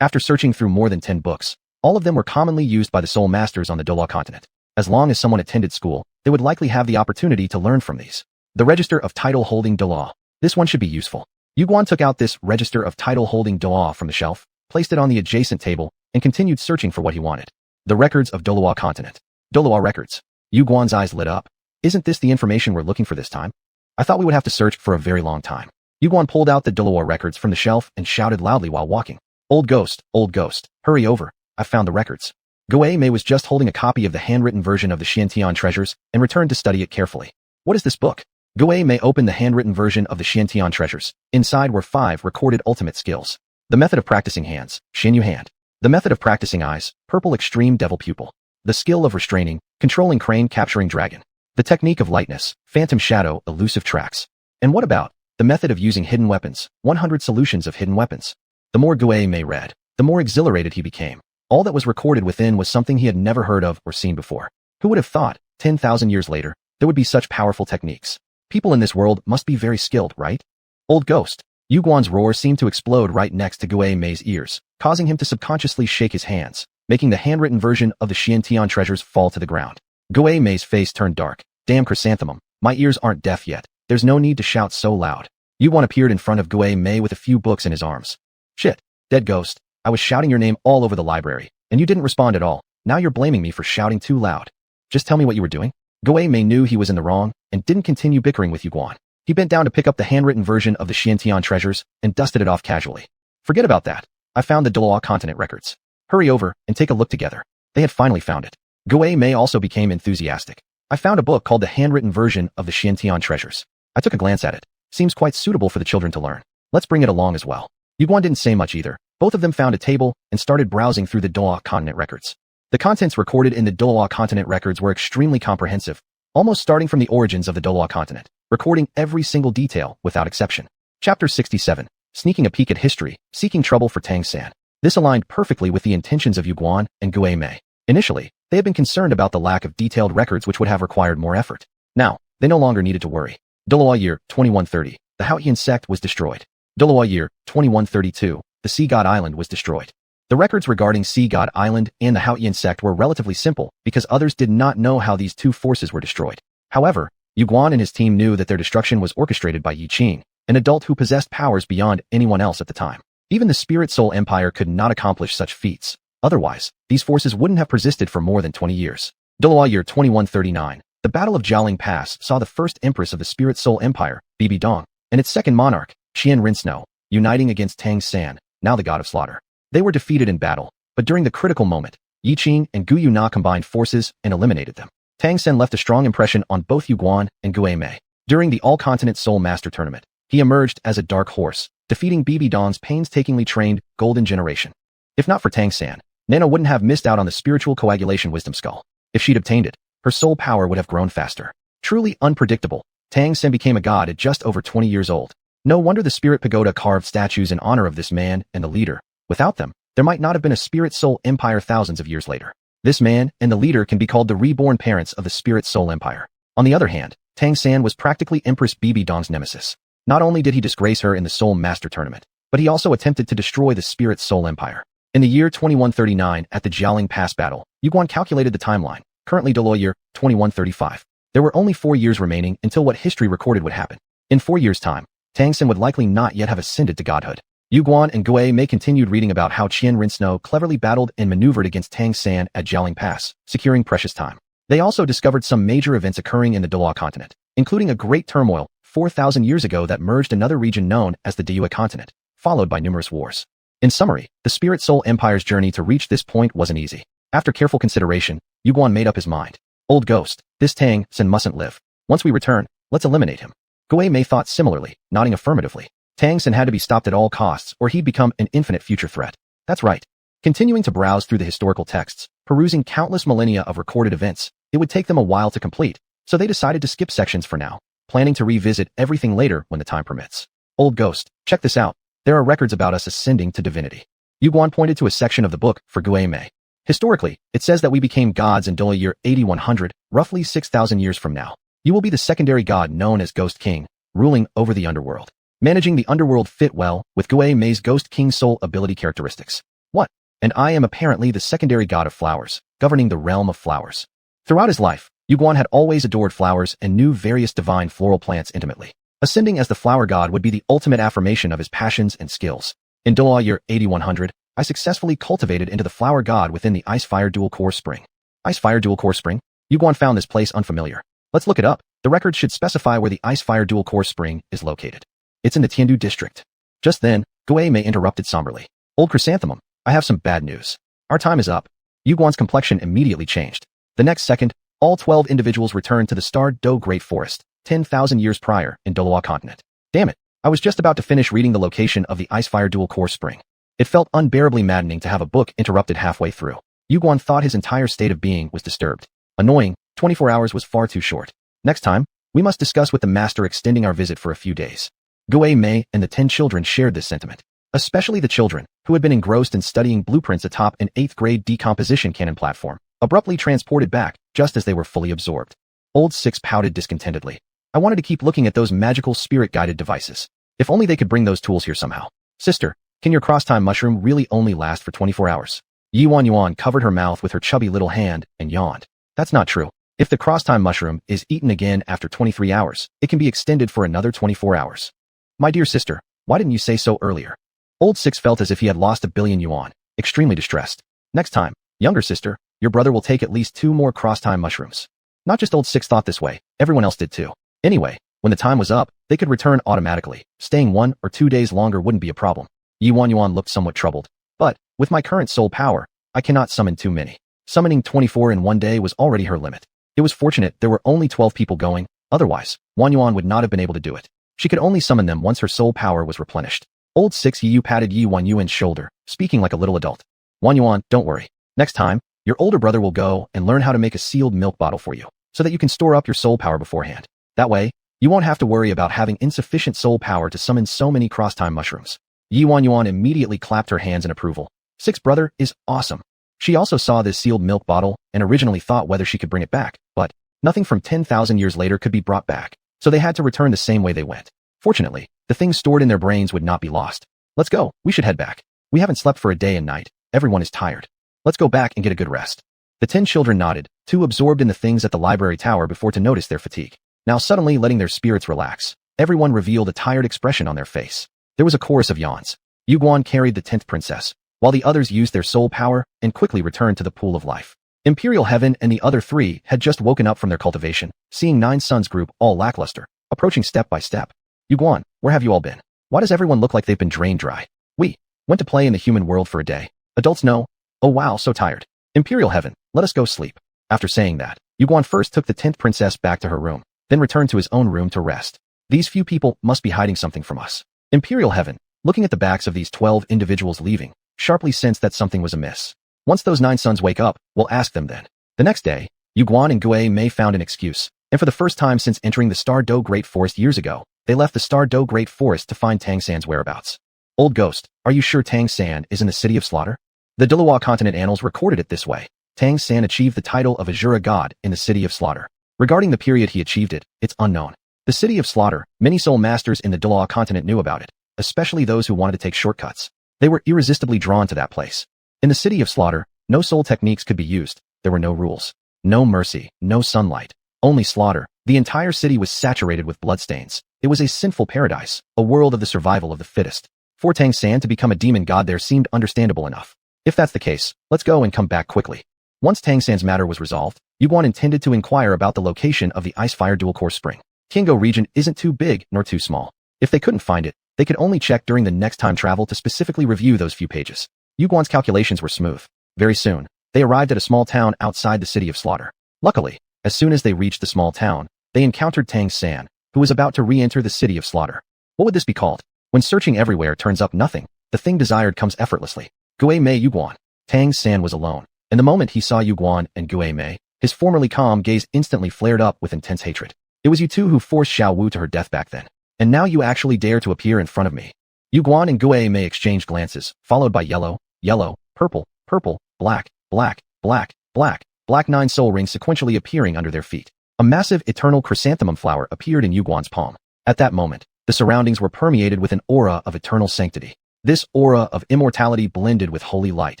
After searching through more than 10 books, all of them were commonly used by the Soul Masters on the Douluo continent. As long as someone attended school, they would likely have the opportunity to learn from these. The Register of Title Holding Douluo. This one should be useful. Yuguan took out this Register of Title Holding Douluo from the shelf, placed it on the adjacent table, and continued searching for what he wanted. The records of Douluo continent. Douluo records. Yuguan's eyes lit up. Isn't this the information we're looking for this time? I thought we would have to search for a very long time. Yuguan pulled out the Douluo records from the shelf and shouted loudly while walking. Old ghost, hurry over. I found the records. Gui Mei was just holding a copy of the handwritten version of the Xiantian treasures and returned to study it carefully. What is this book? Gui Mei opened the handwritten version of the Xiantian treasures. Inside were 5 recorded ultimate skills. The method of practicing hands, Xinyu hand. The method of practicing eyes, purple extreme devil pupil. The skill of restraining, controlling crane capturing dragon. The technique of lightness, phantom shadow, elusive tracks. And what about the method of using hidden weapons, 100 solutions of hidden weapons? The more Gui Mei read, the more exhilarated he became. All that was recorded within was something he had never heard of or seen before. Who would have thought, 10,000 years later, there would be such powerful techniques? People in this world must be very skilled, right? Old ghost. Yuguan's roar seemed to explode right next to Gui Mei's ears, causing him to subconsciously shake his hands, making the handwritten version of the Xiantian treasures fall to the ground. Gui Mei's face turned dark. Damn chrysanthemum, my ears aren't deaf yet. There's no need to shout so loud. Yuguan appeared in front of Gui Mei with a few books in his arms. Shit, dead ghost. I was shouting your name all over the library, and you didn't respond at all. Now you're blaming me for shouting too loud. Just tell me what you were doing. Gui Mei knew he was in the wrong and didn't continue bickering with Yuguan. He bent down to pick up the handwritten version of the Xiantian treasures and dusted it off casually. Forget about that. I found the Douluo continent records. Hurry over and take a look together. They had finally found it. Gui Mei also became enthusiastic. I found a book called the handwritten version of the Xiantian treasures. I took a glance at it. Seems quite suitable for the children to learn. Let's bring it along as well. Yuguan didn't say much either. Both of them found a table and started browsing through the Douluo continent records. The contents recorded in the Douluo continent records were extremely comprehensive, almost starting from the origins of the Douluo continent. recording every single detail without exception. Chapter 67. Sneaking a peek at history, seeking trouble for Tang San. This aligned perfectly with the intentions of Yuguan and Gue Mei. Initially, they had been concerned about the lack of detailed records which would have required more effort. Now, they no longer needed to worry. Douluo year 2130, the Haotian sect was destroyed. Douluo year 2132, the Sea God Island was destroyed. The records regarding Sea God Island and the Haotian sect were relatively simple because others did not know how these two forces were destroyed. However, Yuguan and his team knew that their destruction was orchestrated by Yiqing, an adult who possessed powers beyond anyone else at the time. Even the Spirit Soul Empire could not accomplish such feats. Otherwise, these forces wouldn't have persisted for more than 20 years. Douluo year 2139, the Battle of Jialing Pass saw the first empress of the Spirit Soul Empire, Bibi Dong, and its second monarch, Qian Rinsno, uniting against Tang San, now the god of slaughter. They were defeated in battle, but during the critical moment, Yiqing and Gu Yuna combined forces and eliminated them. Tang San left a strong impression on both Yuguan and Gue Mei. During the All-Continent Soul Master Tournament, he emerged as a dark horse, defeating Bibi Dong's painstakingly trained Golden Generation. If not for Tang San, Nana wouldn't have missed out on the spiritual coagulation wisdom skull. If she'd obtained it, her soul power would have grown faster. Truly unpredictable, Tang San became a god at just over 20 years old. No wonder the Spirit Pagoda carved statues in honor of this man and the leader. Without them, there might not have been a Spirit Soul Empire thousands of years later. This man and the leader can be called the reborn parents of the Spirit Soul Empire. On the other hand, Tang San was practically Empress Bibi Dong's nemesis. Not only did he disgrace her in the Soul Master Tournament, but he also attempted to destroy the Spirit Soul Empire. In the year 2139, at the Jialing Pass battle, Yuguan calculated the timeline, currently Douluo year 2135. There were only 4 years remaining until what history recorded would happen. In 4 years' time, Tang San would likely not yet have ascended to godhood. Yuguan and Gue Mei continued reading about how Qian Rinsno cleverly battled and maneuvered against Tang San at Jialing Pass, securing precious time. They also discovered some major events occurring in the Douluo continent, including a great turmoil 4,000 years ago that merged another region known as the Douluo continent, followed by numerous wars. In summary, the Spirit Soul Empire's journey to reach this point wasn't easy. After careful consideration, Yuguan made up his mind. Old ghost, this Tang San mustn't live. Once we return, let's eliminate him. Gue Mei thought similarly, nodding affirmatively. Tang San had to be stopped at all costs or he'd become an infinite future threat. That's right. Continuing to browse through the historical texts, perusing countless millennia of recorded events, it would take them a while to complete, so they decided to skip sections for now, planning to revisit everything later when the time permits. Old ghost, check this out. There are records about us ascending to divinity. Yuguan pointed to a section of the book for Gue Mei. Historically, it says that we became gods in Douluo year 8100, roughly 6,000 years from now. You will be the secondary god known as Ghost King, ruling over the underworld. Managing the underworld fit well with Gue Mei's Ghost King soul ability characteristics. What? And I am apparently the secondary god of flowers, governing the realm of flowers. Throughout his life, Yuguan had always adored flowers and knew various divine floral plants intimately. Ascending as the flower god would be the ultimate affirmation of his passions and skills. In Douluo year 8100, I successfully cultivated into the flower god within the Ice-Fire Dual Core Spring. Ice-Fire Dual Core Spring? Yuguan found this place unfamiliar. Let's look it up. The record should specify where the Ice-Fire Dual Core Spring is located. It's in the Tiandu district. Just then, Gue Mei interrupted somberly. Old Chrysanthemum, I have some bad news. Our time is up. Yuguan's complexion immediately changed. The next second, all 12 individuals returned to the Star Do Great Forest, 10,000 years prior in Douluo continent. Damn it, I was just about to finish reading the location of the Ice-Fire Dual Core Spring. It felt unbearably maddening to have a book interrupted halfway through. Yuguan thought his entire state of being was disturbed. Annoying, 24 hours was far too short. Next time, we must discuss with the master extending our visit for a few days. Gue Mei and the 10 children shared this sentiment. Especially the children, who had been engrossed in studying blueprints atop an 8th grade decomposition cannon platform, abruptly transported back, just as they were fully absorbed. Old Six pouted discontentedly. I wanted to keep looking at those magical spirit-guided devices. If only they could bring those tools here somehow. Sister, can your cross-time mushroom really only last for 24 hours? Yuan covered her mouth with her chubby little hand and yawned. That's not true. If the cross-time mushroom is eaten again after 23 hours, it can be extended for another 24 hours. My dear sister, why didn't you say so earlier? Old Six felt as if he had lost a billion yuan, extremely distressed. Next time, younger sister, your brother will take at least 2 more cross-time mushrooms. Not just Old Six thought this way, everyone else did too. Anyway, when the time was up, they could return automatically. Staying 1 or 2 days longer wouldn't be a problem. Yuan looked somewhat troubled. But, with my current soul power, I cannot summon too many. Summoning 24 in one day was already her limit. It was fortunate there were only 12 people going, otherwise, Yuan would not have been able to do it. She could only summon them once her soul power was replenished. Old Six Yu patted Yuan's shoulder, speaking like a little adult. Yuan, don't worry. Next time, your older brother will go and learn how to make a sealed milk bottle for you, so that you can store up your soul power beforehand. That way, You won't have to worry about having insufficient soul power to summon so many cross-time mushrooms. Yuan immediately clapped her hands in approval. Sixth brother is awesome. She also saw this sealed milk bottle and originally thought whether she could bring it back, but nothing from 10,000 years later could be brought back, so they had to return the same way they went. Fortunately, the things stored in their brains would not be lost. Let's go, we should head back. We haven't slept for a day and night. Everyone is tired. Let's go back and get a good rest. The 10 children nodded, too absorbed in the things at the library tower before to notice their fatigue. Now suddenly letting their spirits relax, everyone revealed a tired expression on their face. There was a chorus of yawns. Yuan carried the 10th princess, while the others used their soul power and quickly returned to the pool of life. Imperial Heaven and the other 3 had just woken up from their cultivation, seeing 9 Sons group all lackluster, approaching step by step. Yuan, where have you all been? Why does everyone look like they've been drained dry? We went to play in the human world for a day. Adults know. Oh wow, so tired. Imperial Heaven, let us go sleep. After saying that, Yuan first took the 10th princess back to her room, then returned to his own room to rest. These few people must be hiding something from us. Imperial Heaven, looking at the backs of these 12 individuals leaving, sharply sensed that something was amiss. Once those 9 sons wake up, we'll ask them then. The next day, Yuan and Gui Mei found an excuse, and for the first time since entering the Stardew Great Forest years ago, they left the Stardew Great Forest to find Tang San's whereabouts. Old Ghost, are you sure Tang San is in the City of Slaughter? The Douluo Continent Annals recorded it this way. Tang San achieved the title of Azura God in the City of Slaughter. Regarding the period he achieved it, it's unknown. The City of Slaughter, many soul masters in the Douluo Continent knew about it, especially those who wanted to take shortcuts. They were irresistibly drawn to that place. In the City of Slaughter, no soul techniques could be used. There were no rules. No mercy, no sunlight. Only slaughter. The entire city was saturated with bloodstains. It was a sinful paradise, a world of the survival of the fittest. For Tang San to become a demon god there seemed understandable enough. If that's the case, let's go and come back quickly. Once Tang San's matter was resolved, Yuan intended to inquire about the location of the Ice-Fire Dual Core Spring. Kingo region isn't too big nor too small. If they couldn't find it, they could only check during the next time travel to specifically review those few pages. Yuan's calculations were smooth. Very soon, they arrived at a small town outside the City of Slaughter. Luckily, as soon as they reached the small town, they encountered Tang San, who was about to re-enter the City of Slaughter. What would this be called? When searching everywhere turns up nothing, the thing desired comes effortlessly. Gui Mei Yuan. Tang San was alone, and the moment he saw Yuan and Gui Mei, his formerly calm gaze instantly flared up with intense hatred. It was you two who forced Xiao Wu to her death back then, and now you actually dare to appear in front of me. Yuan and Gui Mei exchanged glances, followed by yellow, yellow, purple, purple, black, black, black, black, black 9 soul rings sequentially appearing under their feet. A massive eternal chrysanthemum flower appeared in Yuan's palm. At that moment, the surroundings were permeated with an aura of eternal sanctity. This aura of immortality blended with holy light,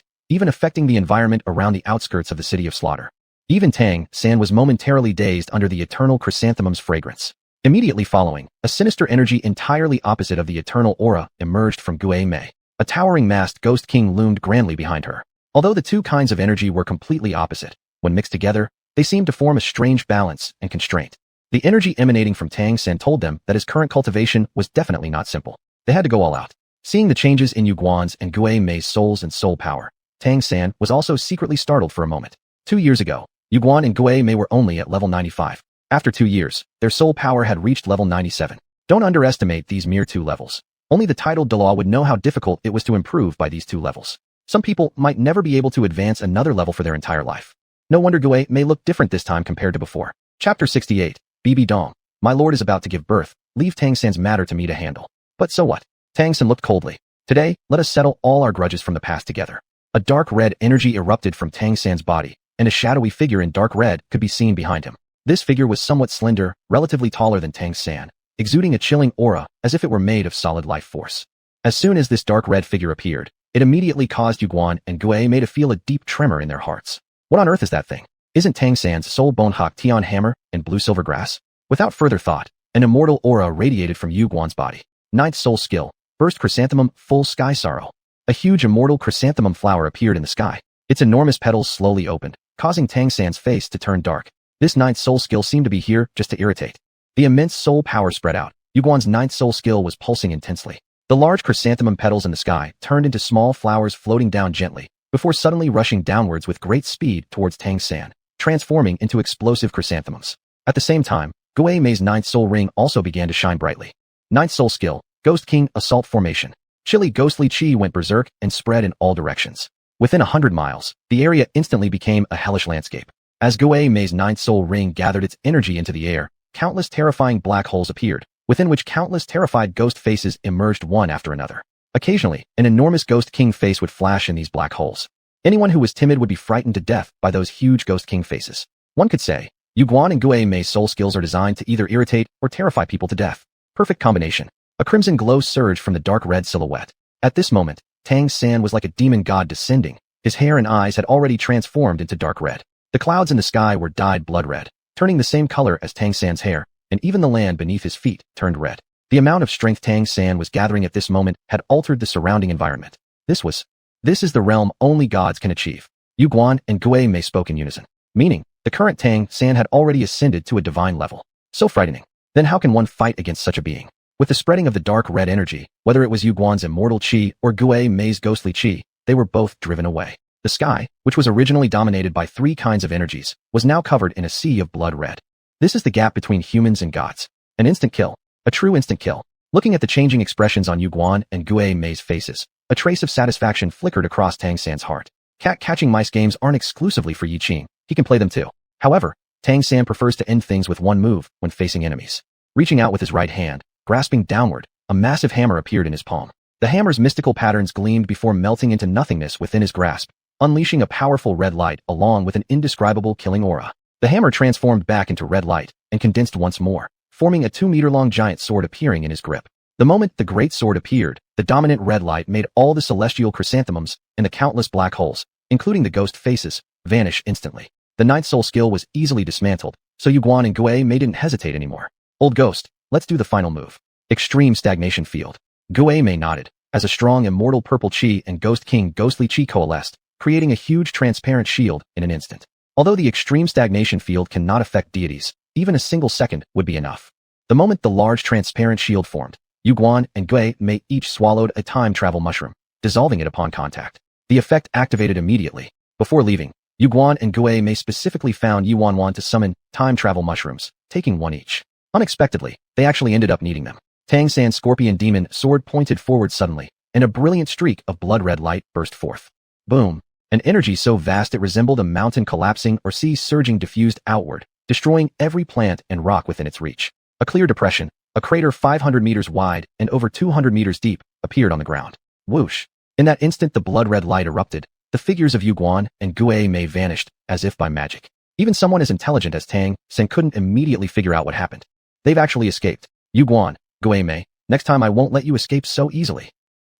even affecting the environment around the outskirts of the City of Slaughter. Even Tang San was momentarily dazed under the eternal chrysanthemum's fragrance. Immediately following, a sinister energy entirely opposite of the eternal aura emerged from Gui Mei. A towering masked ghost king loomed grandly behind her. Although the two kinds of energy were completely opposite, when mixed together, they seemed to form a strange balance and constraint. The energy emanating from Tang San told them that his current cultivation was definitely not simple. They had to go all out. Seeing the changes in Yuan's and Gui Mei's souls and soul power, Tang San was also secretly startled for a moment. 2 years ago, Yuan and Gui Mei were only at level 95. After 2 years, their soul power had reached level 97. Don't underestimate these mere 2 levels. Only the titled Douluo would know how difficult it was to improve by these 2 levels. Some people might never be able to advance another level for their entire life. No wonder Gui Mei looked different this time compared to before. Chapter 68. Bibi Dong. My lord is about to give birth. Leave Tang San's matter to me to handle. But so what? Tang San looked coldly. Today, let us settle all our grudges from the past together. A dark red energy erupted from Tang San's body, and a shadowy figure in dark red could be seen behind him. This figure was somewhat slender, relatively taller than Tang San, exuding a chilling aura as if it were made of solid life force. As soon as this dark red figure appeared, it immediately caused Yuan and Gui Mei to feel a deep tremor in their hearts. What on earth is that thing? Isn't Tang San's soul bone hawk Tian hammer and blue silver grass? Without further thought, an immortal aura radiated from Yuan's body. 9th soul skill, burst chrysanthemum, full sky sorrow. A huge immortal chrysanthemum flower appeared in the sky. Its enormous petals slowly opened, causing Tang San's face to turn dark. This 9th soul skill seemed to be here just to irritate. The immense soul power spread out. Yuan's 9th soul skill was pulsing intensely. The large chrysanthemum petals in the sky turned into small flowers floating down gently, before suddenly rushing downwards with great speed towards Tang San, transforming into explosive chrysanthemums. At the same time, Gui Mei's 9th soul ring also began to shine brightly. 9th soul skill, Ghost King Assault Formation. Chilly ghostly chi went berserk and spread in all directions. Within 100 miles, the area instantly became a hellish landscape. As Gui Mei's 9th soul ring gathered its energy into the air, countless terrifying black holes appeared, within which countless terrified ghost faces emerged one after another. Occasionally, an enormous ghost king face would flash in these black holes. Anyone who was timid would be frightened to death by those huge ghost king faces. One could say, Yuguan and Guei Mei's soul skills are designed to either irritate or terrify people to death. Perfect combination. A crimson glow surged from the dark red silhouette. At this moment, Tang San was like a demon god descending. His hair and eyes had already transformed into dark red. The clouds in the sky were dyed blood red, turning the same color as Tang San's hair, and even the land beneath his feet turned red. The amount of strength Tang San was gathering at this moment had altered the surrounding environment. This is the realm only gods can achieve. Yuguan and Guei Mei spoke in unison, meaning the current Tang San had already ascended to a divine level. So frightening. Then how can one fight against such a being? With the spreading of the dark red energy, whether it was Yuguan's immortal chi or Guei Mei's ghostly chi, they were both driven away. The sky, which was originally dominated by three kinds of energies, was now covered in a sea of blood red. This is the gap between humans and gods. An instant kill. A true instant kill. Looking at the changing expressions on Yuguan and Guei Mei's faces, a trace of satisfaction flickered across Tang San's heart. Cat-catching mice games aren't exclusively for Yiqing. He can play them too. However, Tang San prefers to end things with one move when facing enemies. Reaching out with his right hand, grasping downward, a massive hammer appeared in his palm. The hammer's mystical patterns gleamed before melting into nothingness within his grasp, unleashing a powerful red light along with an indescribable killing aura. The hammer transformed back into red light and condensed once more, forming a 2-meter-long giant sword appearing in his grip. The moment the great sword appeared, the dominant red light made all the celestial chrysanthemums and the countless black holes, including the ghost faces, vanish instantly. The ninth soul skill was easily dismantled, so Yuguan and Guei Mei didn't hesitate anymore. Old ghost, let's do the final move. Extreme stagnation field. Guei Mei nodded, as a strong immortal purple chi and Ghost King ghostly chi coalesced, creating a huge transparent shield in an instant. Although the extreme stagnation field cannot affect deities, even a single second would be enough. The moment the large transparent shield formed, Yuguan and Guei Mei each swallowed a time travel mushroom, dissolving it upon contact. The effect activated immediately. Before leaving, Yuguan and Guei Mei specifically found xuanhuan to summon time travel mushrooms, taking one each. Unexpectedly, they actually ended up needing them. Tang San's scorpion demon sword pointed forward suddenly, and a brilliant streak of blood-red light burst forth. Boom! An energy so vast it resembled a mountain collapsing or sea surging diffused outward, destroying every plant and rock within its reach. A clear depression, a crater 500 meters wide and over 200 meters deep, appeared on the ground. Whoosh! In that instant the blood-red light erupted. The figures of Yuguan and Guei Mei vanished, as if by magic. Even someone as intelligent as Tang San couldn't immediately figure out what happened. They've actually escaped. Yuguan, Guei Mei, next time I won't let you escape so easily.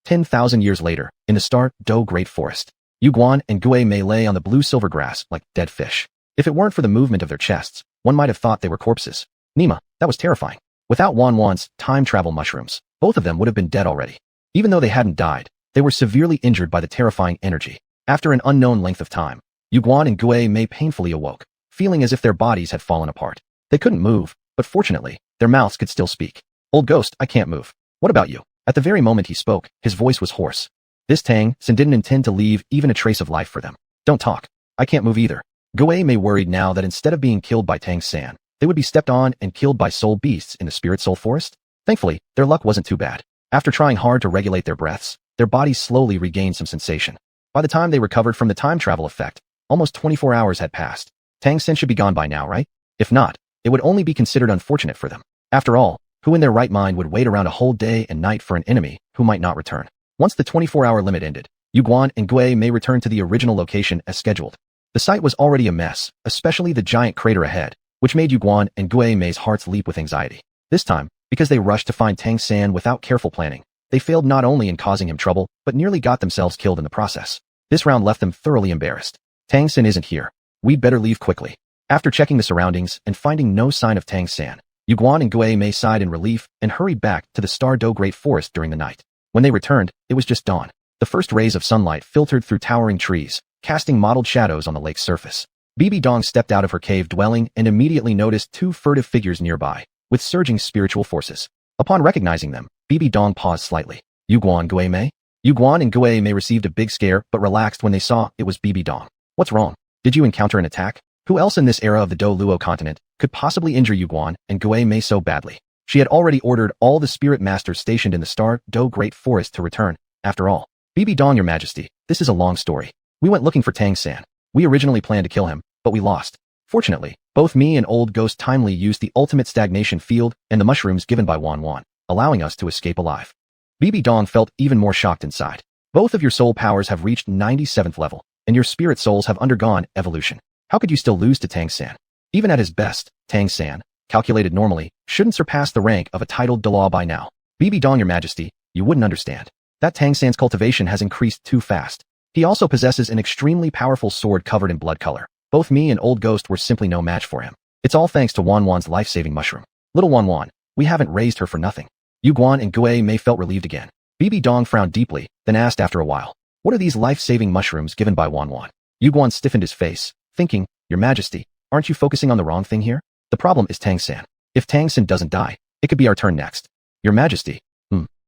10,000 years later, in the Douluo Great Forest, Yuguan and Guei Mei lay on the blue-silver grass like dead fish. If it weren't for the movement of their chests, one might have thought they were corpses. Nima, that was terrifying. Without xuanhuan's time travel mushrooms, both of them would have been dead already. Even though they hadn't died, they were severely injured by the terrifying energy. After an unknown length of time, Yuguan and Guei Mei painfully awoke, feeling as if their bodies had fallen apart. They couldn't move, but fortunately, their mouths could still speak. Old ghost, I can't move. What about you? At the very moment he spoke, his voice was hoarse. This Tang San didn't intend to leave even a trace of life for them. Don't talk. I can't move either. Guei Mei worried now that instead of being killed by Tang San, they would be stepped on and killed by soul beasts in the spirit soul forest. Thankfully, their luck wasn't too bad. After trying hard to regulate their breaths, their bodies slowly regained some sensation. By the time they recovered from the time travel effect, almost 24 hours had passed. Tang San should be gone by now, right? If not, it would only be considered unfortunate for them. After all, who in their right mind would wait around a whole day and night for an enemy who might not return? Once the 24-hour limit ended, Yuguan and Guei Mei returned to the original location as scheduled. The site was already a mess, especially the giant crater ahead, which made Yuguan and Guei Mei's hearts leap with anxiety. This time, because they rushed to find Tang San without careful planning, they failed not only in causing him trouble, but nearly got themselves killed in the process. This round left them thoroughly embarrassed. Tang San isn't here. We'd better leave quickly. After checking the surroundings and finding no sign of Tang San, Yuguan and Guei Mei sighed in relief and hurried back to the Douluo Great Forest during the night. When they returned, it was just dawn. The first rays of sunlight filtered through towering trees, casting mottled shadows on the lake's surface. Bibi Dong stepped out of her cave dwelling and immediately noticed two furtive figures nearby, with surging spiritual forces. Upon recognizing them, Bibi Dong paused slightly. Yuguan Guei Mei? Yuguan and Guei Mei received a big scare but relaxed when they saw it was Bibi Dong. What's wrong? Did you encounter an attack? Who else in this era of the Douluo continent could possibly injure Yuguan and Guei Mei so badly? She had already ordered all the spirit masters stationed in the Douluo Great Forest to return. After all, Bibi Dong, your majesty, this is a long story. We went looking for Tang San. We originally planned to kill him, but we lost. Fortunately, both me and Old Ghost timely used the ultimate stagnation field and the mushrooms given by Xuanhuan, allowing us to escape alive. BB Dong felt even more shocked inside. Both of your soul powers have reached 97th level, and your spirit souls have undergone evolution. How could you still lose to Tang-san? Even at his best, Tang-san, calculated normally, shouldn't surpass the rank of a titled Douluo by now. BB Dong, your majesty, you wouldn't understand. That Tang-san's cultivation has increased too fast. He also possesses an extremely powerful sword covered in blood color. Both me and Old Ghost were simply no match for him. It's all thanks to Xuanhuan's life-saving mushroom. Little Xuanhuan, we haven't raised her for nothing. Yuguan and Gue Mei felt relieved again. BB Dong frowned deeply, then asked after a while, what are these life-saving mushrooms given by Xuanhuan? Yuguan stiffened his face, thinking, Your Majesty, aren't you focusing on the wrong thing here? The problem is Tang-san. If Tang-san doesn't die, it could be our turn next. Your Majesty.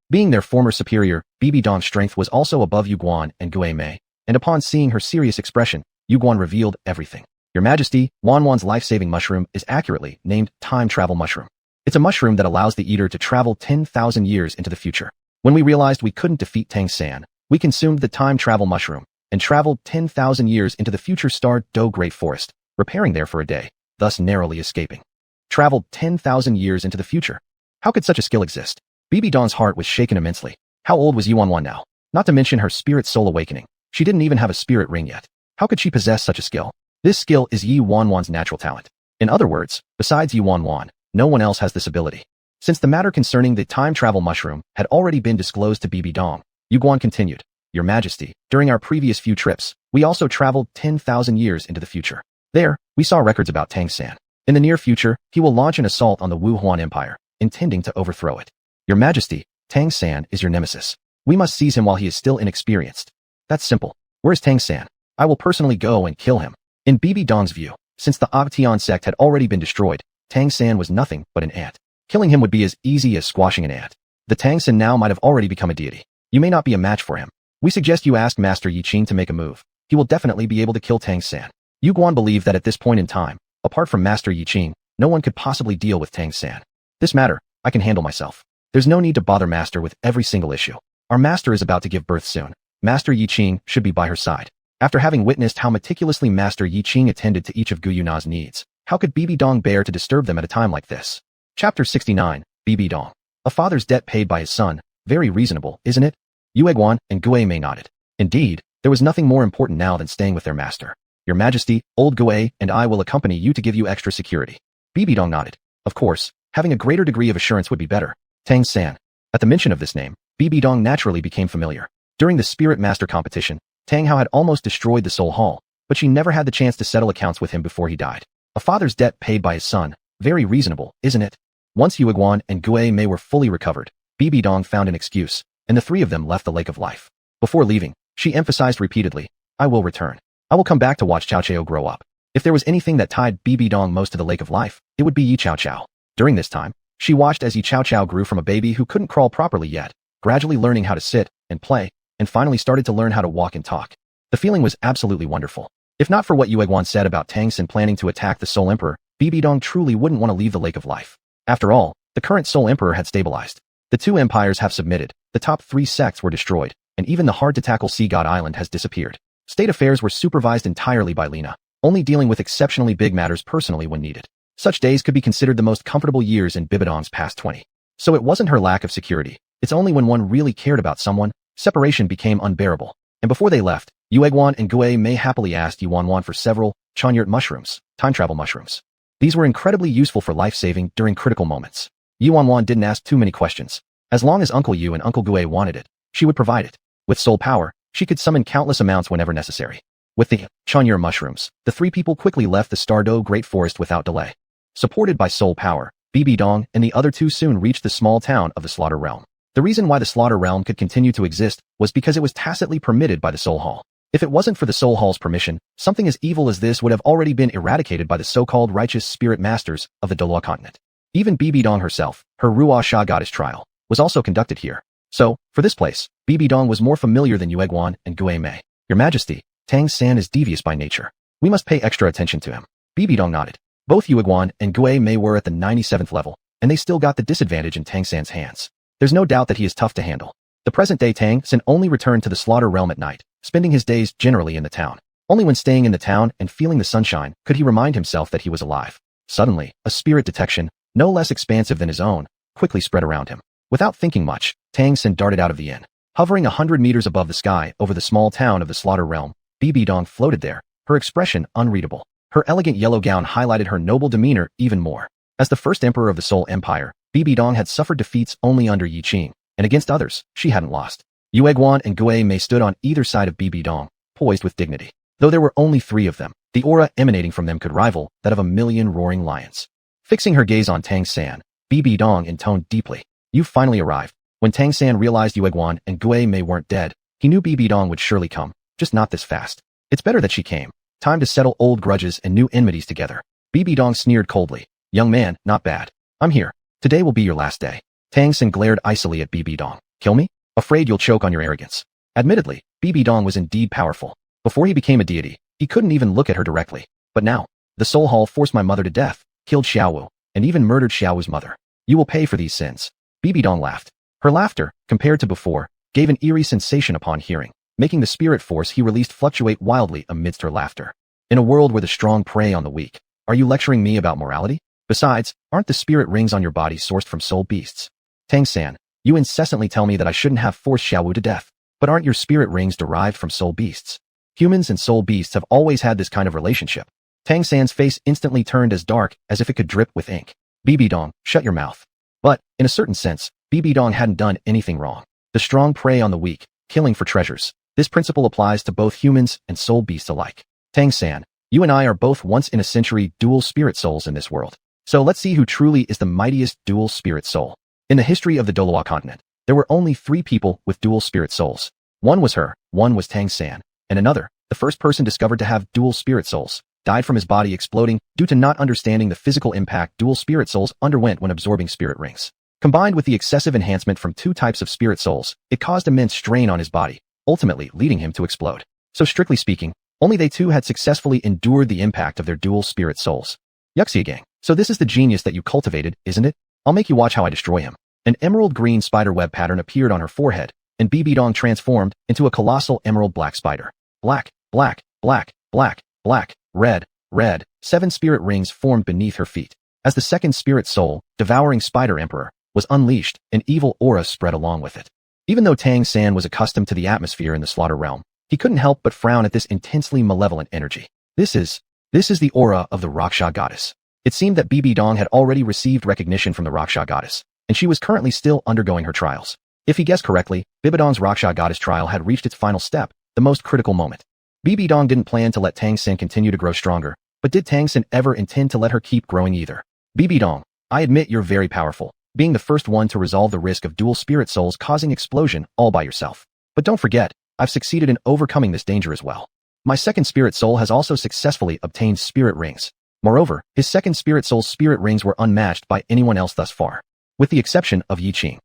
Being their former superior, BB Dong's strength was also above Yuguan and Gue Mei, and upon seeing her serious expression, Yuguan revealed everything. Your Majesty, Xuanhuan's life-saving mushroom is accurately named Time Travel Mushroom. It's a mushroom that allows the eater to travel 10,000 years into the future. When we realized we couldn't defeat Tang-san, we consumed the Time Travel Mushroom and traveled 10,000 years into the future star Do Great Forest, repairing there for a day, thus narrowly escaping. Traveled 10,000 years into the future. How could such a skill exist? BB Dong's heart was shaken immensely. How old was Xuanhuan now? Not to mention her spirit soul awakening. She didn't even have a spirit ring yet. How could she possess such a skill? This skill is Xuanhuan's natural talent. In other words, besides Xuanhuan, no one else has this ability. Since the matter concerning the time travel mushroom had already been disclosed to BB Dong, Yuguan continued, Your Majesty, during our previous few trips, we also traveled 10,000 years into the future. There, we saw records about Tang-san. In the near future, he will launch an assault on the Wuhuan Empire, intending to overthrow it. Your Majesty, Tang-san is your nemesis. We must seize him while he is still inexperienced. That's simple. Where's Tang-san? I will personally go and kill him. In BB Dong's view, since the Octeon sect had already been destroyed, Tang-san was nothing but an ant. Killing him would be as easy as squashing an ant. The Tang-san now might have already become a deity. You may not be a match for him. We suggest you ask Master Yiqing to make a move. He will definitely be able to kill Tang-san. Yuguan believed that at this point in time, apart from Master Yiqing, no one could possibly deal with Tang-san. This matter, I can handle myself. There's no need to bother Master with every single issue. Our Master is about to give birth soon. Master Yiqing should be by her side. After having witnessed how meticulously Master Yiqing attended to each of Gu Yuna's needs, how could BB Dong bear to disturb them at a time like this? Chapter 69, BB Dong. A father's debt paid by his son. Very reasonable, isn't it? Yueguan and Gue Mei nodded. Indeed, there was nothing more important now than staying with their master. Your Majesty, Old Gue and I will accompany you to give you extra security. BB Dong nodded. Of course, having a greater degree of assurance would be better. Tang-san. At the mention of this name, BB Dong naturally became familiar. During the Spirit Master competition, Tang Hao had almost destroyed the Soul Hall, but she never had the chance to settle accounts with him before he died. A father's debt paid by his son. Very reasonable, isn't it? Once Yueguan and Gue Mei were fully recovered, BB Dong found an excuse, and the three of them left the Lake of Life. Before leaving, she emphasized repeatedly, I will return. I will come back to watch Cao Chao grow up. If there was anything that tied BB Dong most to the Lake of Life, it would be Yi Cao Chao. During this time, she watched as Yi Cao Chao grew from a baby who couldn't crawl properly yet, gradually learning how to sit and play, and finally started to learn how to walk and talk. The feeling was absolutely wonderful. If not for what Yueguan said about Tang-san planning to attack the Soul Emperor, BB Dong truly wouldn't want to leave the Lake of Life. After all, the current Soul Emperor had stabilized. The two empires have submitted, the top 3 sects were destroyed, and even the hard-to-tackle Sea God Island has disappeared. State affairs were supervised entirely by Lena, only dealing with exceptionally big matters personally when needed. Such days could be considered the most comfortable years in Bibidong's past 20. So it wasn't her lack of security. It's only when one really cared about someone, separation became unbearable. And before they left, Yueguan and Gue Mei happily asked Xuanhuan for several xuanhuan mushrooms, time travel mushrooms. These were incredibly useful for life-saving during critical moments. Xuanhuan didn't ask too many questions. As long as Uncle Yu and Uncle Gue wanted it, she would provide it. With soul power, she could summon countless amounts whenever necessary. With the xuanhuan mushrooms, the 3 people quickly left the Stardo Great Forest without delay. Supported by soul power, BB Dong and the other 2 soon reached the small town of the Slaughter Realm. The reason why the Slaughter Realm could continue to exist was because it was tacitly permitted by the Soul Hall. If it wasn't for the Soul Hall's permission, something as evil as this would have already been eradicated by the so-called righteous spirit masters of the Douluo continent. Even BB Dong herself, her Ruo Sha goddess trial, was also conducted here. So, for this place, BB Dong was more familiar than Yueguan and Gue Mei. Your Majesty, Tang-san is devious by nature. We must pay extra attention to him. BB Dong nodded. Both Yueguan and Gue Mei were at the 97th level, and they still got the disadvantage in Tang-san's hands. There's no doubt that he is tough to handle. The present-day Tang-san only returned to the Slaughter Realm at night, spending his days generally in the town. Only when staying in the town and feeling the sunshine could he remind himself that he was alive. Suddenly, a spirit detection, no less expansive than his own, quickly spread around him. Without thinking much, Tangan darted out of the inn. Hovering 100 meters above the sky over the small town of the Slaughter Realm, Bibi Dong floated there, her expression unreadable. Her elegant yellow gown highlighted her noble demeanor even more. As the first emperor of the Soul Empire, Bibi Dong had suffered defeats only under Yiqing, and against others, she hadn't lost. Xuanhuan and Guo Mei stood on either side of Bibi Dong, poised with dignity. Though there were only 3 of them, the aura emanating from them could rival that of a million roaring lions. Fixing her gaze on Tangan, Bibi Dong intoned deeply. "You've finally arrived." When Tangan realized Xuanhuan and Guo Mei weren't dead, he knew Bibi Dong would surely come, just not this fast. It's better that she came. Time to settle old grudges and new enmities together. Bibi Dong sneered coldly. "Young man, not bad. I'm here. Today will be your last day." Tangan glared icily at Bibi Dong. "Kill me? Afraid you'll choke on your arrogance." Admittedly, Bibi Dong was indeed powerful. Before he became a deity, he couldn't even look at her directly. But now, the Soul Hall forced my mother to death, killed Xiaowu, and even murdered Xiaowu's mother. You will pay for these sins. Bibi Dong laughed. Her laughter, compared to before, gave an eerie sensation upon hearing, making the spirit force he released fluctuate wildly amidst her laughter. In a world where the strong prey on the weak, are you lecturing me about morality? Besides, aren't the spirit rings on your body sourced from soul beasts? Tangan, you incessantly tell me that I shouldn't have forced Xiaowu to death, but aren't your spirit rings derived from soul beasts? Humans and soul beasts have always had this kind of relationship. Tangan's face instantly turned as dark as if it could drip with ink. Bibi Dong, shut your mouth. But, in a certain sense, Bibi Dong hadn't done anything wrong. The strong prey on the weak, killing for treasures. This principle applies to both humans and soul beasts alike. Tangan, you and I are both once-in-a-century dual spirit souls in this world. So let's see who truly is the mightiest dual spirit soul. In the history of the Douluo continent, there were only 3 people with dual spirit souls. One was her, one was Tangan, and another, the first person discovered to have dual spirit souls, died from his body exploding due to not understanding the physical impact dual spirit souls underwent when absorbing spirit rings. Combined with the excessive enhancement from 2 types of spirit souls, it caused immense strain on his body, ultimately leading him to explode. So strictly speaking, only they 2 had successfully endured the impact of their dual spirit souls. Yiqing, so this is the genius that you cultivated, isn't it? I'll make you watch how I destroy him. An emerald green spider web pattern appeared on her forehead, and Bibi Dong transformed into a colossal emerald black spider. Black, black, black, black, black, red, red, 7 spirit rings formed beneath her feet. As the second spirit soul, devouring Spider Emperor, was unleashed, an evil aura spread along with it. Even though Tangan was accustomed to the atmosphere in the Slaughter Realm, he couldn't help but frown at this intensely malevolent energy. This is the aura of the Raksha goddess. It seemed that Bibi Dong had already received recognition from the Raksha goddess, and she was currently still undergoing her trials. If he guessed correctly, Bibi Dong's Raksha goddess trial had reached its final step, the most critical moment. Bibi Dong didn't plan to let Tangan continue to grow stronger, but did Tangan ever intend to let her keep growing either? Bibi Dong, I admit you're very powerful, being the first one to resolve the risk of dual spirit souls causing explosion all by yourself. But don't forget, I've succeeded in overcoming this danger as well. My second spirit soul has also successfully obtained spirit rings. Moreover, his second spirit soul's spirit rings were unmatched by anyone else thus far, with the exception of Yiqing.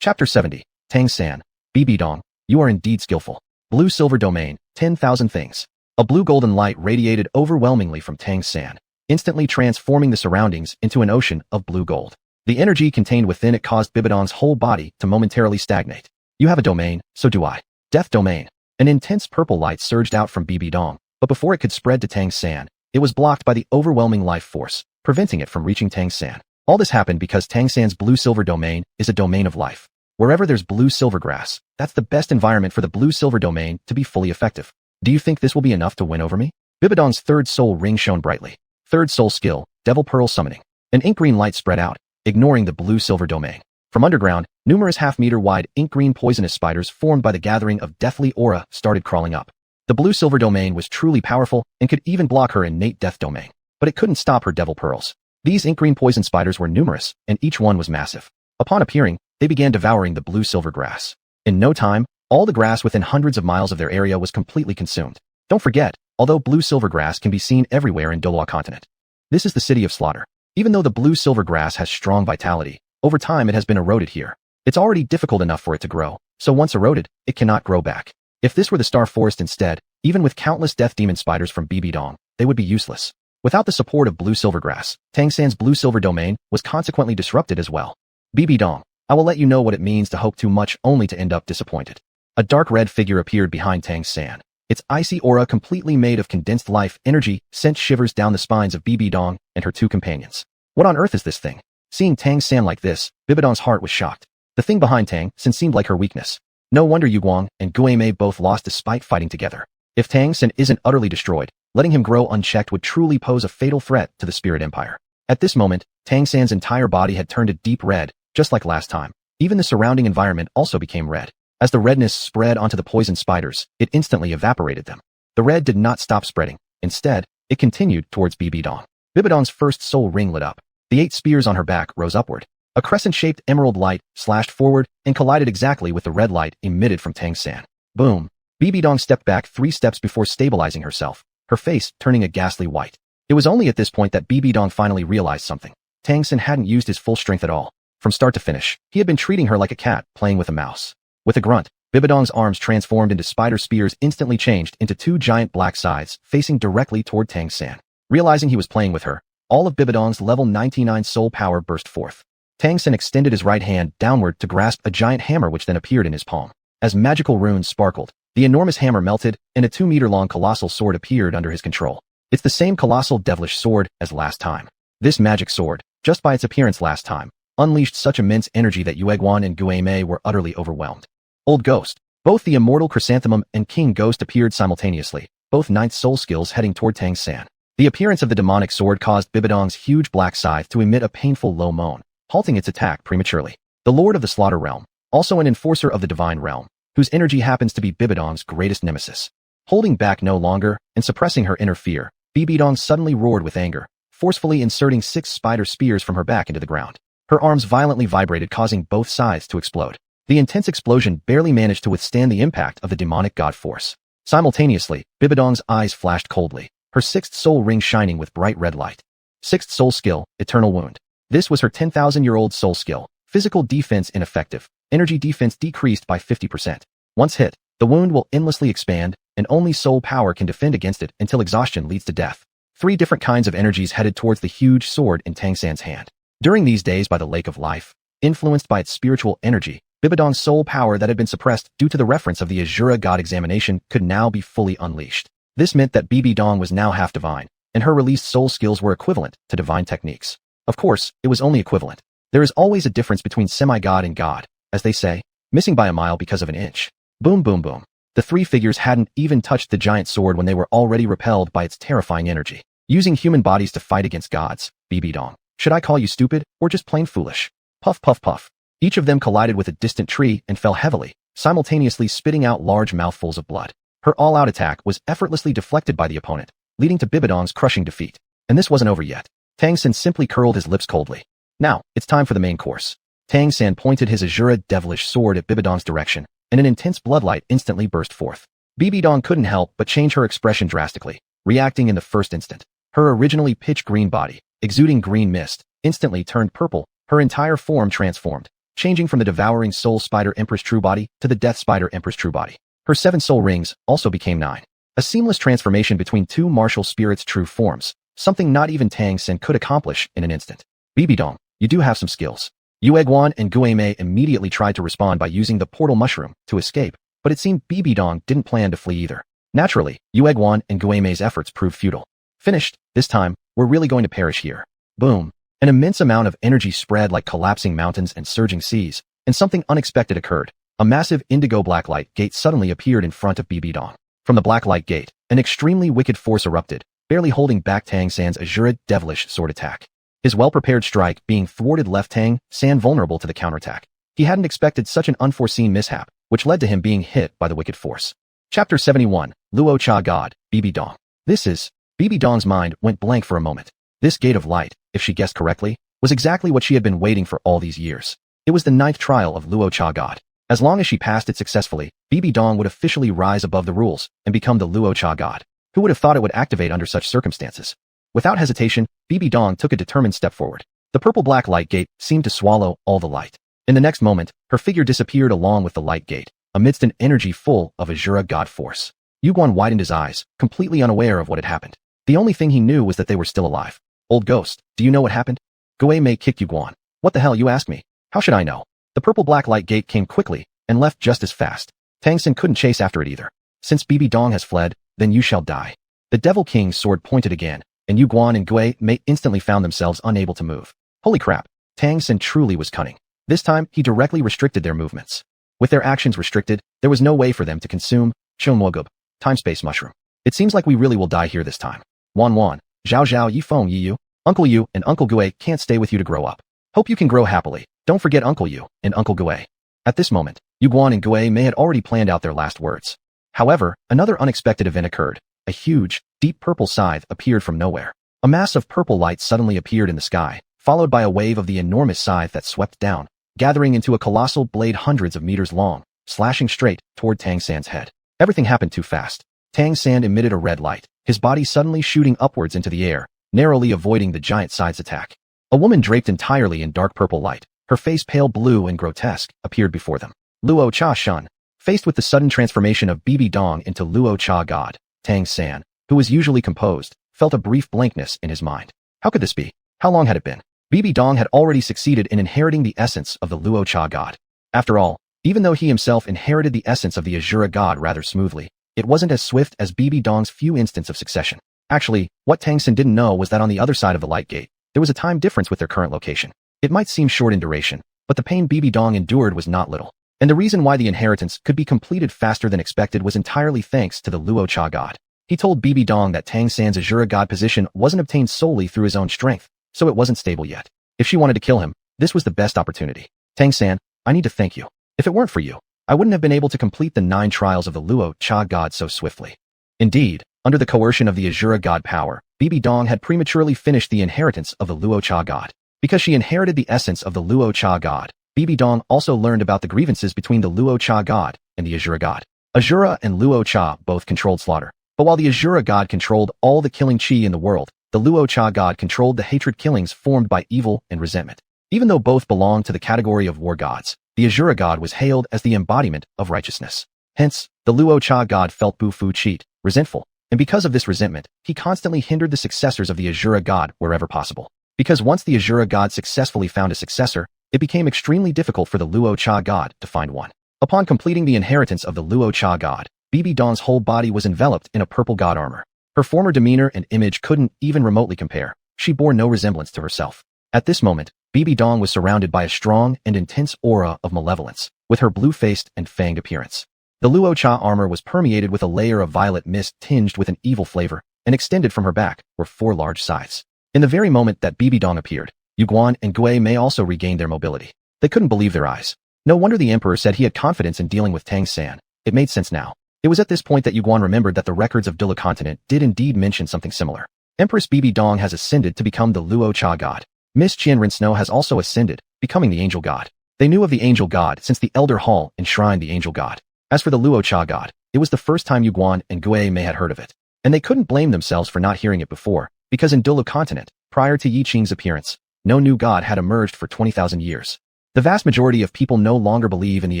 Chapter 70, Tangan, Bibi Dong, you are indeed skillful. Blue-silver domain, 10,000 things. A blue-golden light radiated overwhelmingly from Tangan, instantly transforming the surroundings into an ocean of blue gold. The energy contained within it caused Bibi Dong's whole body to momentarily stagnate. You have a domain, so do I. Death domain. An intense purple light surged out from Bibi Dong, but before it could spread to Tangan, it was blocked by the overwhelming life force, preventing it from reaching Tangan. All this happened because Tangan's blue-silver domain is a domain of life. Wherever there's blue-silver grass, that's the best environment for the blue-silver domain to be fully effective. Do you think this will be enough to win over me? Bibi Dong's third soul ring shone brightly. Third soul skill, Devil Pearl Summoning. An ink-green light spread out, ignoring the blue-silver domain. From underground, numerous half-meter-wide ink-green poisonous spiders formed by the gathering of deathly aura started crawling up. The blue-silver domain was truly powerful and could even block her innate death domain, but it couldn't stop her devil pearls. These ink-green poison spiders were numerous, and each one was massive. Upon appearing, they began devouring the blue-silver grass. In no time, all the grass within hundreds of miles of their area was completely consumed. Don't forget, although blue-silver grass can be seen everywhere in Douluo continent, this is the city of slaughter. Even though the blue-silver grass has strong vitality, over time it has been eroded here. It's already difficult enough for it to grow, so once eroded, it cannot grow back. If this were the star forest instead, even with countless death demon spiders from Bibi Dong, they would be useless. Without the support of blue-silver grass, Tangan's blue-silver domain was consequently disrupted as well. Bibi Dong, I will let you know what it means to hope too much only to end up disappointed. A dark red figure appeared behind Tangan. Its icy aura, completely made of condensed life energy, sent shivers down the spines of Bibi Dong and her two companions. What on earth is this thing? Seeing Tang San like this, Bibidong's heart was shocked. The thing behind Tang San seemed like her weakness. No wonder Yuguang and Guimei both lost despite fighting together. If Tang San isn't utterly destroyed, letting him grow unchecked would truly pose a fatal threat to the Spirit Empire. At this moment, Tang San's entire body had turned a deep red, just like last time. Even the surrounding environment also became red. As the redness spread onto the poison spiders, it instantly evaporated them. The red did not stop spreading. Instead, it continued towards Bibidong. Bibidong's first soul ring lit up. The 8 spears on her back rose upward. A crescent-shaped emerald light slashed forward and collided exactly with the red light emitted from Tang San. Boom! Bibidong stepped back 3 steps before stabilizing herself, her face turning a ghastly white. It was only at this point that Bibidong finally realized something. Tang San hadn't used his full strength at all. From start to finish, he had been treating her like a cat playing with a mouse. With a grunt, Bibidong's arms transformed into spider spears, instantly changed into 2 giant black scythes facing directly toward Tang San. Realizing he was playing with her, all of Bibidong's level 99 soul power burst forth. Tang San extended his right hand downward to grasp a giant hammer, which then appeared in his palm. As magical runes sparkled, the enormous hammer melted and a 2-meter-long colossal sword appeared under his control. It's the same colossal devilish sword as last time. This magic sword, just by its appearance last time, unleashed such immense energy that Yuguang and Guimei were utterly overwhelmed. Old Ghost. Both the Immortal Chrysanthemum and King Ghost appeared simultaneously, both 9th soul skills heading toward Tang San. The appearance of the demonic sword caused Bibidong's huge black scythe to emit a painful low moan, halting its attack prematurely. The Lord of the Slaughter Realm, also an enforcer of the Divine Realm, whose energy happens to be Bibidong's greatest nemesis. Holding back no longer and suppressing her inner fear, Bibidong suddenly roared with anger, forcefully inserting 6 spider spears from her back into the ground. Her arms violently vibrated, causing both scythes to explode. The intense explosion barely managed to withstand the impact of the demonic god force. Simultaneously, Bibidong's eyes flashed coldly, her 6th soul ring shining with bright red light. 6th soul skill, Eternal Wound. This was her 10,000-year-old soul skill. Physical defense ineffective. Energy defense decreased by 50%. Once hit, the wound will endlessly expand, and only soul power can defend against it until exhaustion leads to death. 3 different kinds of energies headed towards the huge sword in Tang San's hand. During these days by the Lake of Life, influenced by its spiritual energy, Bibidong's soul power that had been suppressed due to the reference of the Azura God examination could now be fully unleashed. This meant that Bibidong was now half divine, and her released soul skills were equivalent to divine techniques. Of course, it was only equivalent. There is always a difference between semi-god and god, as they say, missing by a mile because of an inch. Boom boom boom. The 3 figures hadn't even touched the giant sword when they were already repelled by its terrifying energy. Using human bodies to fight against gods, Bibidong. Should I call you stupid, or just plain foolish? Puff puff puff. Each of them collided with a distant tree and fell heavily, simultaneously spitting out large mouthfuls of blood. Her all-out attack was effortlessly deflected by the opponent, leading to Bibidong's crushing defeat. And this wasn't over yet. Tang San simply curled his lips coldly. Now, it's time for the main course. Tang San pointed his Azura devilish sword at Bibidong's direction, and an intense bloodlight instantly burst forth. Bibidong couldn't help but change her expression drastically, reacting in the first instant. Her originally pitch green body, exuding green mist, instantly turned purple, her entire form transformed, changing from the devouring soul spider Empress True Body to the death spider Empress True Body. Her 7 soul rings also became 9. A seamless transformation between 2 martial spirits' true forms, something not even Tang San could accomplish in an instant. Bibidong, you do have some skills. Yuguang and Guimei immediately tried to respond by using the portal mushroom to escape, but it seemed Bibidong didn't plan to flee either. Naturally, Yuguang and Guimei's efforts proved futile. Finished, this time, we're really going to perish here. Boom. An immense amount of energy spread like collapsing mountains and surging seas, and something unexpected occurred. A massive indigo black light gate suddenly appeared in front of Bibidong. From the black light gate, an extremely wicked force erupted, barely holding back Tang San's Azura devilish sword attack. His well-prepared strike being thwarted left Tang San vulnerable to the counterattack. He hadn't expected such an unforeseen mishap, which led to him being hit by the wicked force. Chapter 71, Luo Cha God, Bibidong. Bibidong's mind went blank for a moment. This gate of light, if she guessed correctly, was exactly what she had been waiting for all these years. It was the 9th trial of Luo Cha God. As long as she passed it successfully, Bibidong would officially rise above the rules and become the Luo Cha God. Who would have thought it would activate under such circumstances? Without hesitation, Bibidong took a determined step forward. The purple-black light gate seemed to swallow all the light. In the next moment, her figure disappeared along with the light gate, amidst an energy full of Azura God force. Yuguang widened his eyes, completely unaware of what had happened. The only thing he knew was that they were still alive. Old Ghost, do you know what happened? Guimei kicked Yuguang. What the hell, you ask me? How should I know? The purple-black light gate came quickly and left just as fast. Tang San couldn't chase after it either. Since Bibi Dong has fled, then you shall die. The Devil King's sword pointed again, and Yuguan and Gui Mei instantly found themselves unable to move. Holy crap, Tang San truly was cunning. This time, he directly restricted their movements. With their actions restricted, there was no way for them to consume Xuanhuan, time-space mushroom. It seems like we really will die here this time. Xuanhuan, Zhao Zhao Yi Feng Yi Yu, Uncle Yu and Uncle Gui can't stay with you to grow up. Hope you can grow happily. Don't forget Uncle Yu and Uncle Gui. At this moment, Yuguan and Gui Mei had already planned out their last words. However, another unexpected event occurred. A huge, deep purple scythe appeared from nowhere. A mass of purple light suddenly appeared in the sky, followed by a wave of the enormous scythe that swept down, gathering into a colossal blade hundreds of meters long, slashing straight toward Tang San's head. Everything happened too fast. Tang San emitted a red light, his body suddenly shooting upwards into the air, narrowly avoiding the giant scythe's attack. A woman draped entirely in dark purple light, her face pale blue and grotesque, appeared before them. Luo Cha Shun. Faced with the sudden transformation of Bibi Dong into Luo Cha God, Tang San, who was usually composed, felt a brief blankness in his mind. How could this be? How long had it been? Bibi Dong had already succeeded in inheriting the essence of the Luo Cha God. After all, even though he himself inherited the essence of the Azura God rather smoothly, it wasn't as swift as Bibi Dong's few instants of succession. Actually, what Tang San didn't know was that on the other side of the light gate, there was a time difference with their current location. It might seem short in duration, but the pain Bibi Dong endured was not little. And the reason why the inheritance could be completed faster than expected was entirely thanks to the Luo Cha God. He told Bibi Dong that Tang San's Azura God position wasn't obtained solely through his own strength, so it wasn't stable yet. If she wanted to kill him, this was the best opportunity. Tang San, I need to thank you. If it weren't for you, I wouldn't have been able to complete the 9 trials of the Luo Cha God so swiftly. Indeed, under the coercion of the Azura God power, Bibi Dong had prematurely finished the inheritance of the Luo Cha God. Because she inherited the essence of the Luo Cha God, Bibi Dong also learned about the grievances between the Luo Cha God and the Azura God. Azura and Luo Cha both controlled slaughter. But while the Azura God controlled all the killing chi in the world, the Luo Cha God controlled the hatred killings formed by evil and resentment. Even though both belonged to the category of war gods, the Azura God was hailed as the embodiment of righteousness. Hence, the Luo Cha God felt Bu-fu cheat, resentful, and because of this resentment, he constantly hindered the successors of the Azura God wherever possible. Because once the Azura God successfully found a successor, it became extremely difficult for the Luo Cha God to find one. Upon completing the inheritance of the Luo Cha God, Bibi Dong's whole body was enveloped in a purple god armor. Her former demeanor and image couldn't even remotely compare. She bore no resemblance to herself. At this moment, Bibi Dong was surrounded by a strong and intense aura of malevolence, with her blue-faced and fanged appearance. The Luo Cha armor was permeated with a layer of violet mist tinged with an evil flavor, and extended from her back were 4 large scythes. In the very moment that Bibi Dong appeared, Yuguan and Gui Mei also regained their mobility. They couldn't believe their eyes. No wonder the emperor said he had confidence in dealing with Tang San. It made sense now. It was at this point that Yuguan remembered that the records of Douluo continent did indeed mention something similar. Empress Bibi Dong has ascended to become the Luo Cha God. Miss Qian Rinsnow has also ascended, becoming the Angel God. They knew of the Angel God since the Elder Hall enshrined the Angel God. As for the Luo Cha God, it was the first time Yuguan and Gui Mei had heard of it. And they couldn't blame themselves for not hearing it before, because in Douluo continent, prior to Yiqing's appearance, no new god had emerged for 20,000 years. The vast majority of people no longer believe in the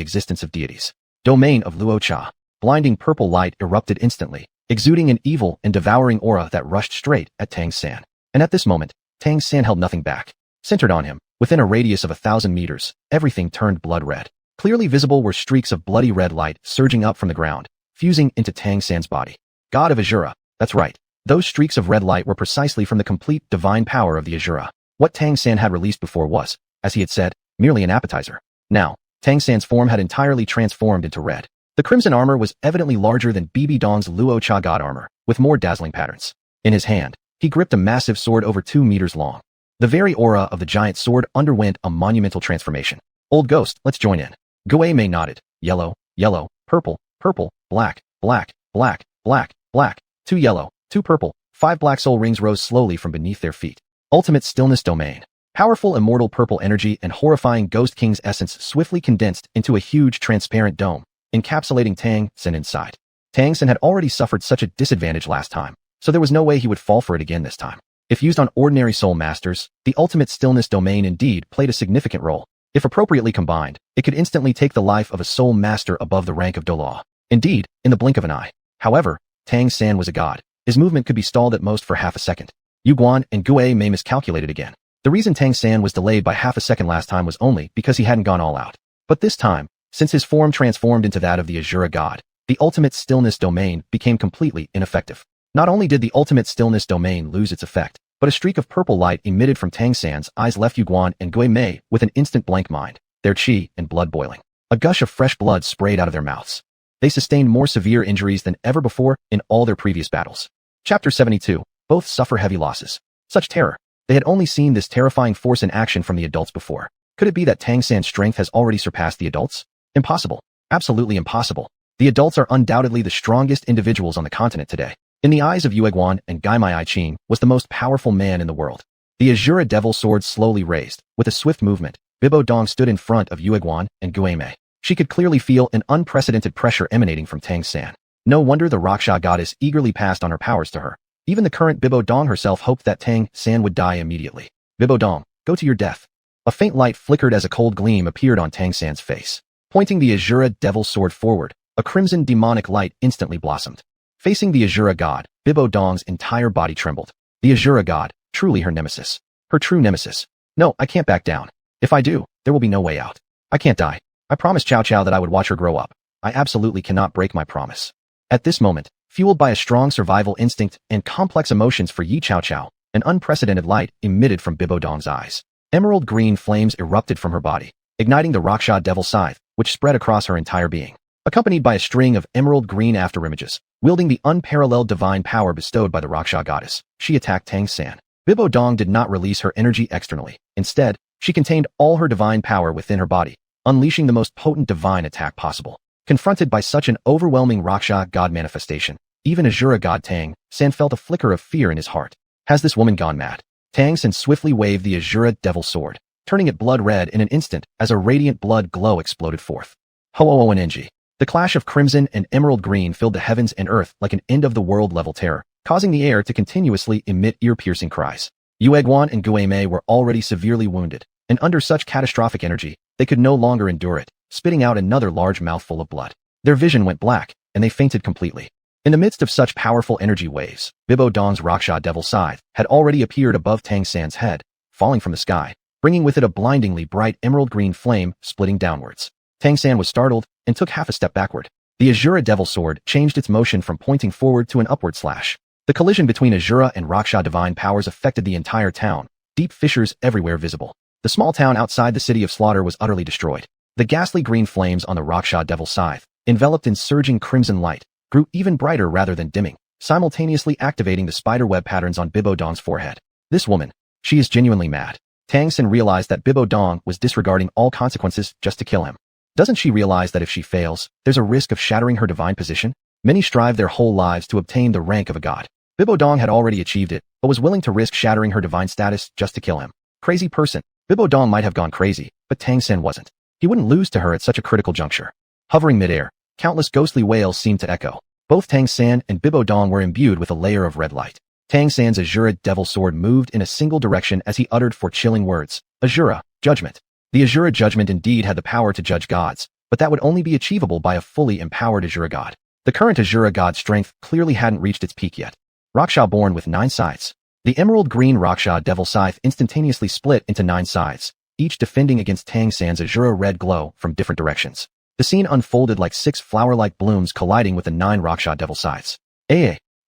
existence of deities. Domain of Luo Cha. Blinding purple light erupted instantly, exuding an evil and devouring aura that rushed straight at Tang San. And at this moment, Tang San held nothing back. Centered on him, within a radius of 1,000 meters, everything turned blood red. Clearly visible were streaks of bloody red light surging up from the ground, fusing into Tang San's body. God of Azura. That's right. Those streaks of red light were precisely from the complete divine power of the Azura. What Tang San had released before was, as he had said, merely an appetizer. Now, Tang San's form had entirely transformed into red. The crimson armor was evidently larger than Bibi Dong's Luo Cha God armor, with more dazzling patterns. In his hand, he gripped a massive sword over 2 meters long. The very aura of the giant sword underwent a monumental transformation. Old ghost, let's join in. Gui Mei nodded. Yellow, yellow, purple, purple, black, black, black, black, black. 2 yellow, 2 purple, 5 black soul rings rose slowly from beneath their feet. Ultimate stillness domain. Powerful immortal purple energy and horrifying Ghost King's essence swiftly condensed into a huge transparent dome, encapsulating Tang San inside. Tang San had already suffered such a disadvantage last time, so there was no way he would fall for it again this time. If used on ordinary soul masters, the ultimate stillness domain indeed played a significant role. If appropriately combined, it could instantly take the life of a soul master above the rank of Douluo. Indeed, in the blink of an eye. However, Tang San was a god. His movement could be stalled at most for half a second. Yuguan and Gui Mei miscalculated again. The reason Tang San was delayed by half a second last time was only because he hadn't gone all out. But this time, since his form transformed into that of the Azura God, the ultimate stillness domain became completely ineffective. Not only did the ultimate stillness domain lose its effect, but a streak of purple light emitted from Tangan's eyes left Xuanhuan and Mei with an instant blank mind, their chi and blood boiling. A gush of fresh blood sprayed out of their mouths. They sustained more severe injuries than ever before in all their previous battles. Chapter 72. Both suffer heavy losses. Such terror. They had only seen this terrifying force in action from the adults before. Could it be that Tangan's strength has already surpassed the adults? Impossible. Absolutely impossible. The adults are undoubtedly the strongest individuals on the continent today. In the eyes of Yiqing and Yiqing was the most powerful man in the world. The Azura Devil Sword slowly raised. With a swift movement, Bibo Dong stood in front of Yiqing and Mei. She could clearly feel an unprecedented pressure emanating from Tangan. No wonder the Raksha goddess eagerly passed on her powers to her. Even the current Bibo Dong herself hoped that Tangan would die immediately. Bibo Dong, go to your death. A faint light flickered as a cold gleam appeared on Tangan's face. Pointing the Azura Devil Sword forward, a crimson demonic light instantly blossomed. Facing the Azura god, Bibo Dong's entire body trembled. The Azura god, truly her nemesis. Her true nemesis. No, I can't back down. If I do, there will be no way out. I can't die. I promised Cao Cao that I would watch her grow up. I absolutely cannot break my promise. At this moment, fueled by a strong survival instinct and complex emotions for Yi Cao Cao, an unprecedented light emitted from Bibo Dong's eyes. Emerald green flames erupted from her body, igniting the Raksha Devil Scythe, which spread across her entire being. Accompanied by a string of emerald green afterimages, wielding the unparalleled divine power bestowed by the Raksha goddess, she attacked Tangan. Bibo Dong did not release her energy externally. Instead, she contained all her divine power within her body, unleashing the most potent divine attack possible. Confronted by such an overwhelming Raksha god manifestation, even Azura god Tangan felt a flicker of fear in his heart. Has this woman gone mad? Tangan swiftly waved the Azura Devil Sword, turning it blood red in an instant as a radiant blood glow exploded forth. Ho-o-o-n-ng. The clash of crimson and emerald green filled the heavens and earth like an end-of-the-world level terror, causing the air to continuously emit ear-piercing cries. Yiqing and Mei were already severely wounded, and under such catastrophic energy, they could no longer endure it, spitting out another large mouthful of blood. Their vision went black, and they fainted completely. In the midst of such powerful energy waves, Bibo Dong's Raksha Devil Scythe had already appeared above Tangan's head, falling from the sky, bringing with it a blindingly bright emerald green flame splitting downwards. Tangan was startled and took half a step backward. The Azura Devil Sword changed its motion from pointing forward to an upward slash. The collision between Azura and Raksha divine powers affected the entire town, deep fissures everywhere visible. The small town outside the city of Slaughter was utterly destroyed. The ghastly green flames on the Raksha Devil Scythe, enveloped in surging crimson light, grew even brighter rather than dimming, simultaneously activating the spiderweb patterns on Bibo Dong's forehead. This woman, she is genuinely mad. Tangan realized that Bibo Dong was disregarding all consequences just to kill him. Doesn't she realize that if she fails, there's a risk of shattering her divine position? Many strive their whole lives to obtain the rank of a god. Bibo Dong had already achieved it, but was willing to risk shattering her divine status just to kill him. Crazy person. Bibo Dong might have gone crazy, but Tangan wasn't. He wouldn't lose to her at such a critical juncture. Hovering midair, countless ghostly wails seemed to echo. Both Tangan and Bibo Dong were imbued with a layer of red light. Tangan's Azura Devil Sword moved in a single direction as he uttered four chilling words. Azura, judgment. The Azura judgment indeed had the power to judge gods, but that would only be achievable by a fully empowered Azura god. The current Azura god's strength clearly hadn't reached its peak yet. Raksha born with 9 scythes. The emerald green Raksha Devil Scythe instantaneously split into 9 scythes, each defending against Tangan's Azura red glow from different directions. The scene unfolded like 6 flower-like blooms colliding with the 9 Raksha Devil Scythes.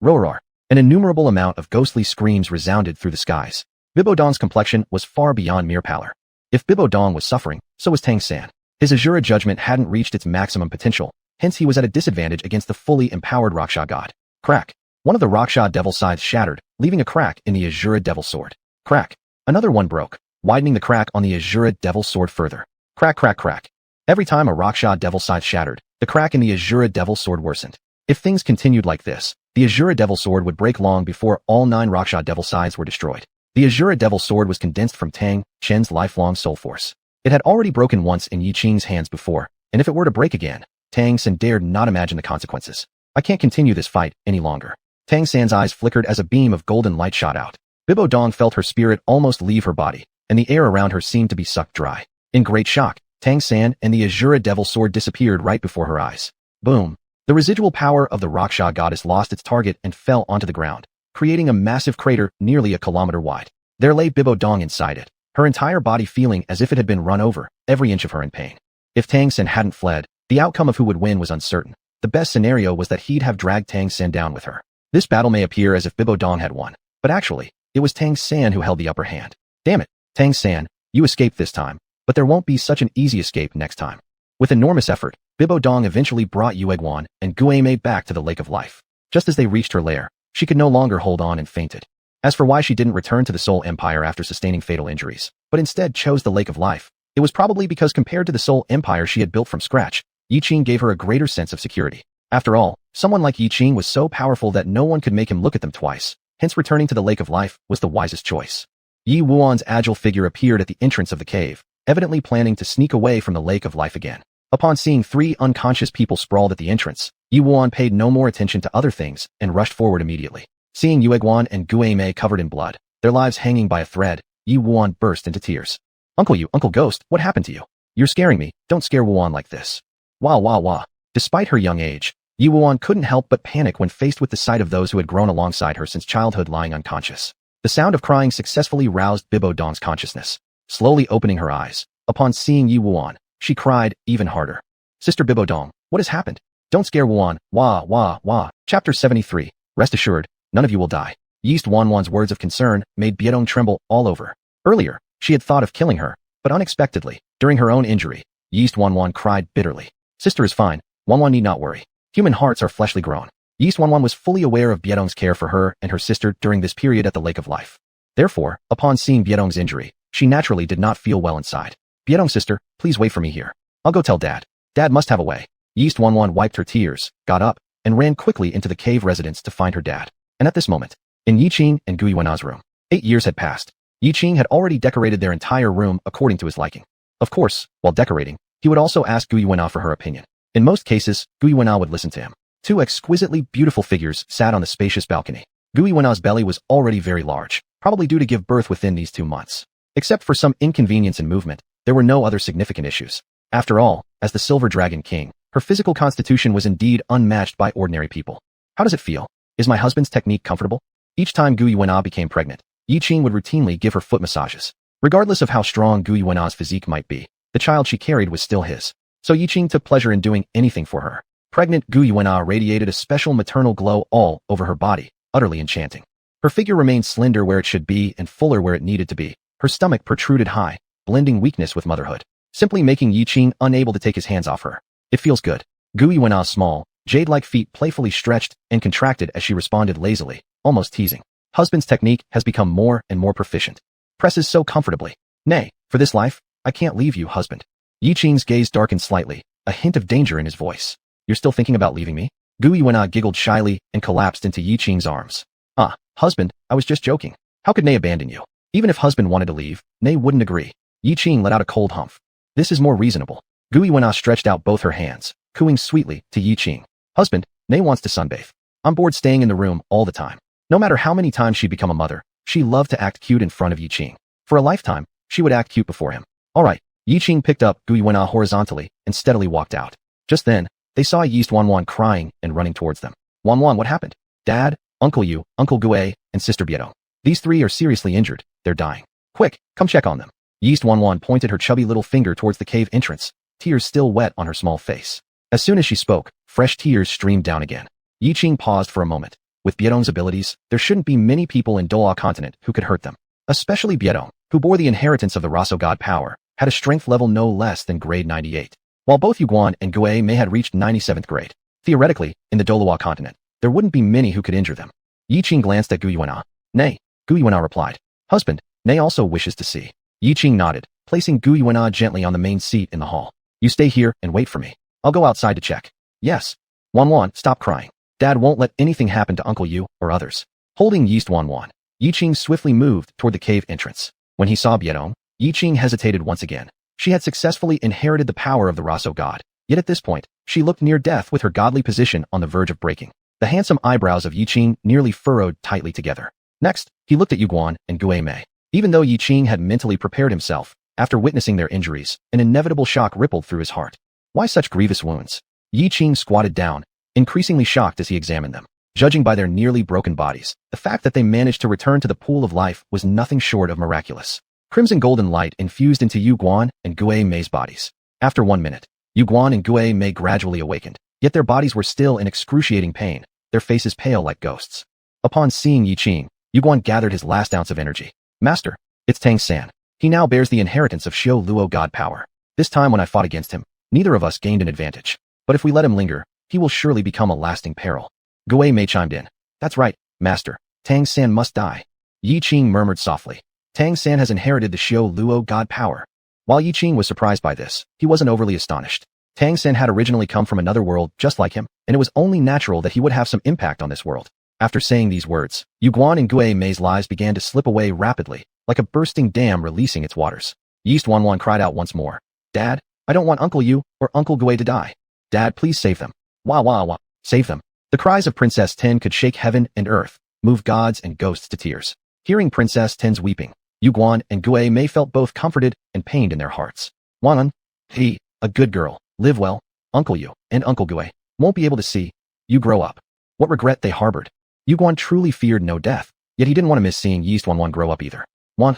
Roar. An innumerable amount of ghostly screams resounded through the skies. Bibo Dong's complexion was far beyond mere pallor. If Bibo Dong was suffering, so was Tangan. His Azura judgment hadn't reached its maximum potential, hence he was at a disadvantage against the fully empowered Raksha god. Crack. One of the Raksha Devil Scythes shattered, leaving a crack in the Azura Devil Sword. Crack. Another one broke, widening the crack on the Azura Devil Sword further. Crack. Every time a Raksha Devil Scythe shattered, the crack in the Azura Devil Sword worsened. If things continued like this, the Azura Devil Sword would break long before all 9 Raksha Devil Scythes were destroyed. The Azura Devil Sword was condensed from Tang Chen's lifelong soul force. It had already broken once in Yiqing's hands before, and if it were to break again, Tangan dared not imagine the consequences. I can't continue this fight any longer. Tangan's eyes flickered as a beam of golden light shot out. Bibo Dong felt her spirit almost leave her body, and the air around her seemed to be sucked dry. In great shock, Tangan and the Azura Devil Sword disappeared right before her eyes. Boom. The residual power of the Raksha goddess lost its target and fell onto the ground, creating a massive crater nearly a kilometer wide. There lay Bibo Dong inside it, her entire body feeling as if it had been run over, every inch of her in pain. If Tangan hadn't fled, the outcome of who would win was uncertain. the best scenario was that he'd have dragged Tang San down with her. This battle may appear as if Bibo Dong had won, but actually, it was Tang San who held the upper hand. Damn it, Tang San, you escaped this time, but there won't be such an easy escape next time. With enormous effort, Bibo Dong eventually brought Xuanhuan and Guei back to the Lake of Life. Just as they reached her lair, she could no longer hold on and fainted. As for why she didn't return to the Soul Empire after sustaining fatal injuries, but instead chose the Lake of Life, it was probably because compared to the Soul Empire she had built from scratch, Yiqing gave her a greater sense of security. After all, someone like Yiqing was so powerful that no one could make him look at them twice, hence returning to the Lake of Life was the wisest choice. Yi Wuan's agile figure appeared at the entrance of the cave, evidently planning to sneak away from the Lake of Life again. Upon seeing 3 unconscious people sprawled at the entrance, Yi Wuan paid no more attention to other things and rushed forward immediately. Seeing Xuanhuan and Guei covered in blood, their lives hanging by a thread, Yi Wuan burst into tears. Uncle Ghost, what happened to you? You're scaring me, don't scare Wuan like this. Wah. Despite her young age, Yi Wuan couldn't help but panic when faced with the sight of those who had grown alongside her since childhood lying unconscious. The sound of crying successfully roused Bibo Dong's consciousness. Slowly opening her eyes, upon seeing Yi Wuan, she cried even harder. Sister Bibo Dong, what has happened? Don't scare Wuan, wah. Chapter 73, rest assured, none of you will die. Yi Xuanhuan's words of concern made Biedong tremble all over. Earlier, she had thought of killing her, but unexpectedly, during her own injury, Yi Xuanhuan cried bitterly. Sister is fine, Xuanhuan need not worry. Human hearts are fleshly grown. Yi Xuanhuan was fully aware of Biedong's care for her and her sister during this period at the Lake of Life. Therefore, upon seeing Biedong's injury, she naturally did not feel well inside. Biedong sister, please wait for me here. I'll go tell Dad. Dad must have a way. Yi Xuanhuan wiped her tears, got up, and ran quickly into the cave residence to find her dad. And at this moment, in Yiqing and Guiwena's room, 8 years had passed. Yiqing had already decorated their entire room according to his liking. Of course, while decorating, he would also ask Guiwena for her opinion. In most cases, Guiwena would listen to him. 2 exquisitely beautiful figures sat on the spacious balcony. Guiwena's belly was already very large, probably due to give birth within these 2 months. Except for some inconvenience in movement, there were no other significant issues. After all, as the Silver Dragon King, her physical constitution was indeed unmatched by ordinary people. How does it feel? Is my husband's technique comfortable? Each time Guiwena became pregnant, Yiqing would routinely give her foot massages. Regardless of how strong Guiwena's physique might be, the child she carried was still his. So Yiqing took pleasure in doing anything for her. Pregnant Guiwena radiated a special maternal glow all over her body, utterly enchanting. Her figure remained slender where it should be and fuller where it needed to be. Her stomach protruded high, blending weakness with motherhood, simply making Yiqing unable to take his hands off her. It feels good. Guiwena's small, jade-like feet playfully stretched and contracted as she responded lazily, almost teasing. Husband's technique has become more and more proficient. Presses so comfortably. Nay, for this life, I can't leave you, husband. Yiqing's gaze darkened slightly, a hint of danger in his voice. You're still thinking about leaving me? Guiwena giggled shyly and collapsed into Yiqing's arms. Ah, husband, I was just joking. How could Nei abandon you? Even if husband wanted to leave, Nei wouldn't agree. Yiqing let out a cold humph. This is more reasonable. Guiwena stretched out both her hands, cooing sweetly to Yiqing. Husband, Nei wants to sunbathe. I'm bored staying in the room all the time. No matter how many times she'd become a mother, she loved to act cute in front of Yiqing. For a lifetime, she would act cute before him. Alright, Yiqing picked up Guiwena horizontally and steadily walked out. Just then, they saw Yi Xuanhuan crying and running towards them. Xuanhuan, what happened? Dad, Uncle Yu, Uncle Guei, and Sister Biedong. These 3 are seriously injured. They're dying. Quick, come check on them. Yi Xuanhuan pointed her chubby little finger towards the cave entrance, tears still wet on her small face. As soon as she spoke, fresh tears streamed down again. Yiqing paused for a moment. With Biedong's abilities, there shouldn't be many people in Douluo continent who could hurt them. Especially Biedong, who bore the inheritance of the Raso god power, had a strength level no less than grade 98. While both Yuguan and Guei had reached 97th grade. Theoretically, in the Douluo continent, there wouldn't be many who could injure them. Yiqing glanced at Guiwena. Nay, Guiwena replied. Husband, Nei also wishes to see. Yiqing nodded, placing Guiwena gently on the main seat in the hall. You stay here and wait for me. I'll go outside to check. Yes. Xuanhuan, stop crying. Dad won't let anything happen to Uncle Yu or others. Holding Yi Xuanhuan, Yiqing swiftly moved toward the cave entrance. When he saw Biedong, Yiqing hesitated once again. She had successfully inherited the power of the Raso god, yet at this point, she looked near death with her godly position on the verge of breaking. The handsome eyebrows of Yiqing nearly furrowed tightly together. Next, he looked at Yuguan and Guei. Even though Yiqing had mentally prepared himself, after witnessing their injuries, an inevitable shock rippled through his heart. Why such grievous wounds? Yiqing squatted down, increasingly shocked as he examined them. Judging by their nearly broken bodies, the fact that they managed to return to the pool of life was nothing short of miraculous. Crimson golden light infused into Yuguan and Guei's bodies. After 1 minute, Yuguan and Guei gradually awakened. Yet their bodies were still in excruciating pain, their faces pale like ghosts. Upon seeing Yiqing, Yuguan gathered his last ounce of energy. Master, it's Tang-san. He now bears the inheritance of Xiao Luo God power. This time when I fought against him, neither of us gained an advantage. But if we let him linger, he will surely become a lasting peril. Gui Mei chimed in. That's right, Master. Tang-san must die. Yiqing murmured softly. Tang-san has inherited the Xiao Luo God power. While Yiqing was surprised by this, he wasn't overly astonished. Tang-san had originally come from another world just like him, and it was only natural that he would have some impact on this world. After saying these words, Yuguan and Gui Mei's lives began to slip away rapidly, like a bursting dam releasing its waters. Xuanhuan cried out once more. Dad, I don't want Uncle Yu or Uncle Gui to die. Dad, please save them. Wah wah wah. Save them. The cries of Princess Ten could shake heaven and earth, move gods and ghosts to tears. Hearing Princess Ten's weeping, Yuguan and Gui Mei felt both comforted and pained in their hearts. Wanan, he, a good girl, live well. Uncle Yu and Uncle Gui won't be able to see you grow up. What regret they harbored. Yuguan truly feared no death, yet he didn't want to miss seeing Xuanhuan grow up either. Wan,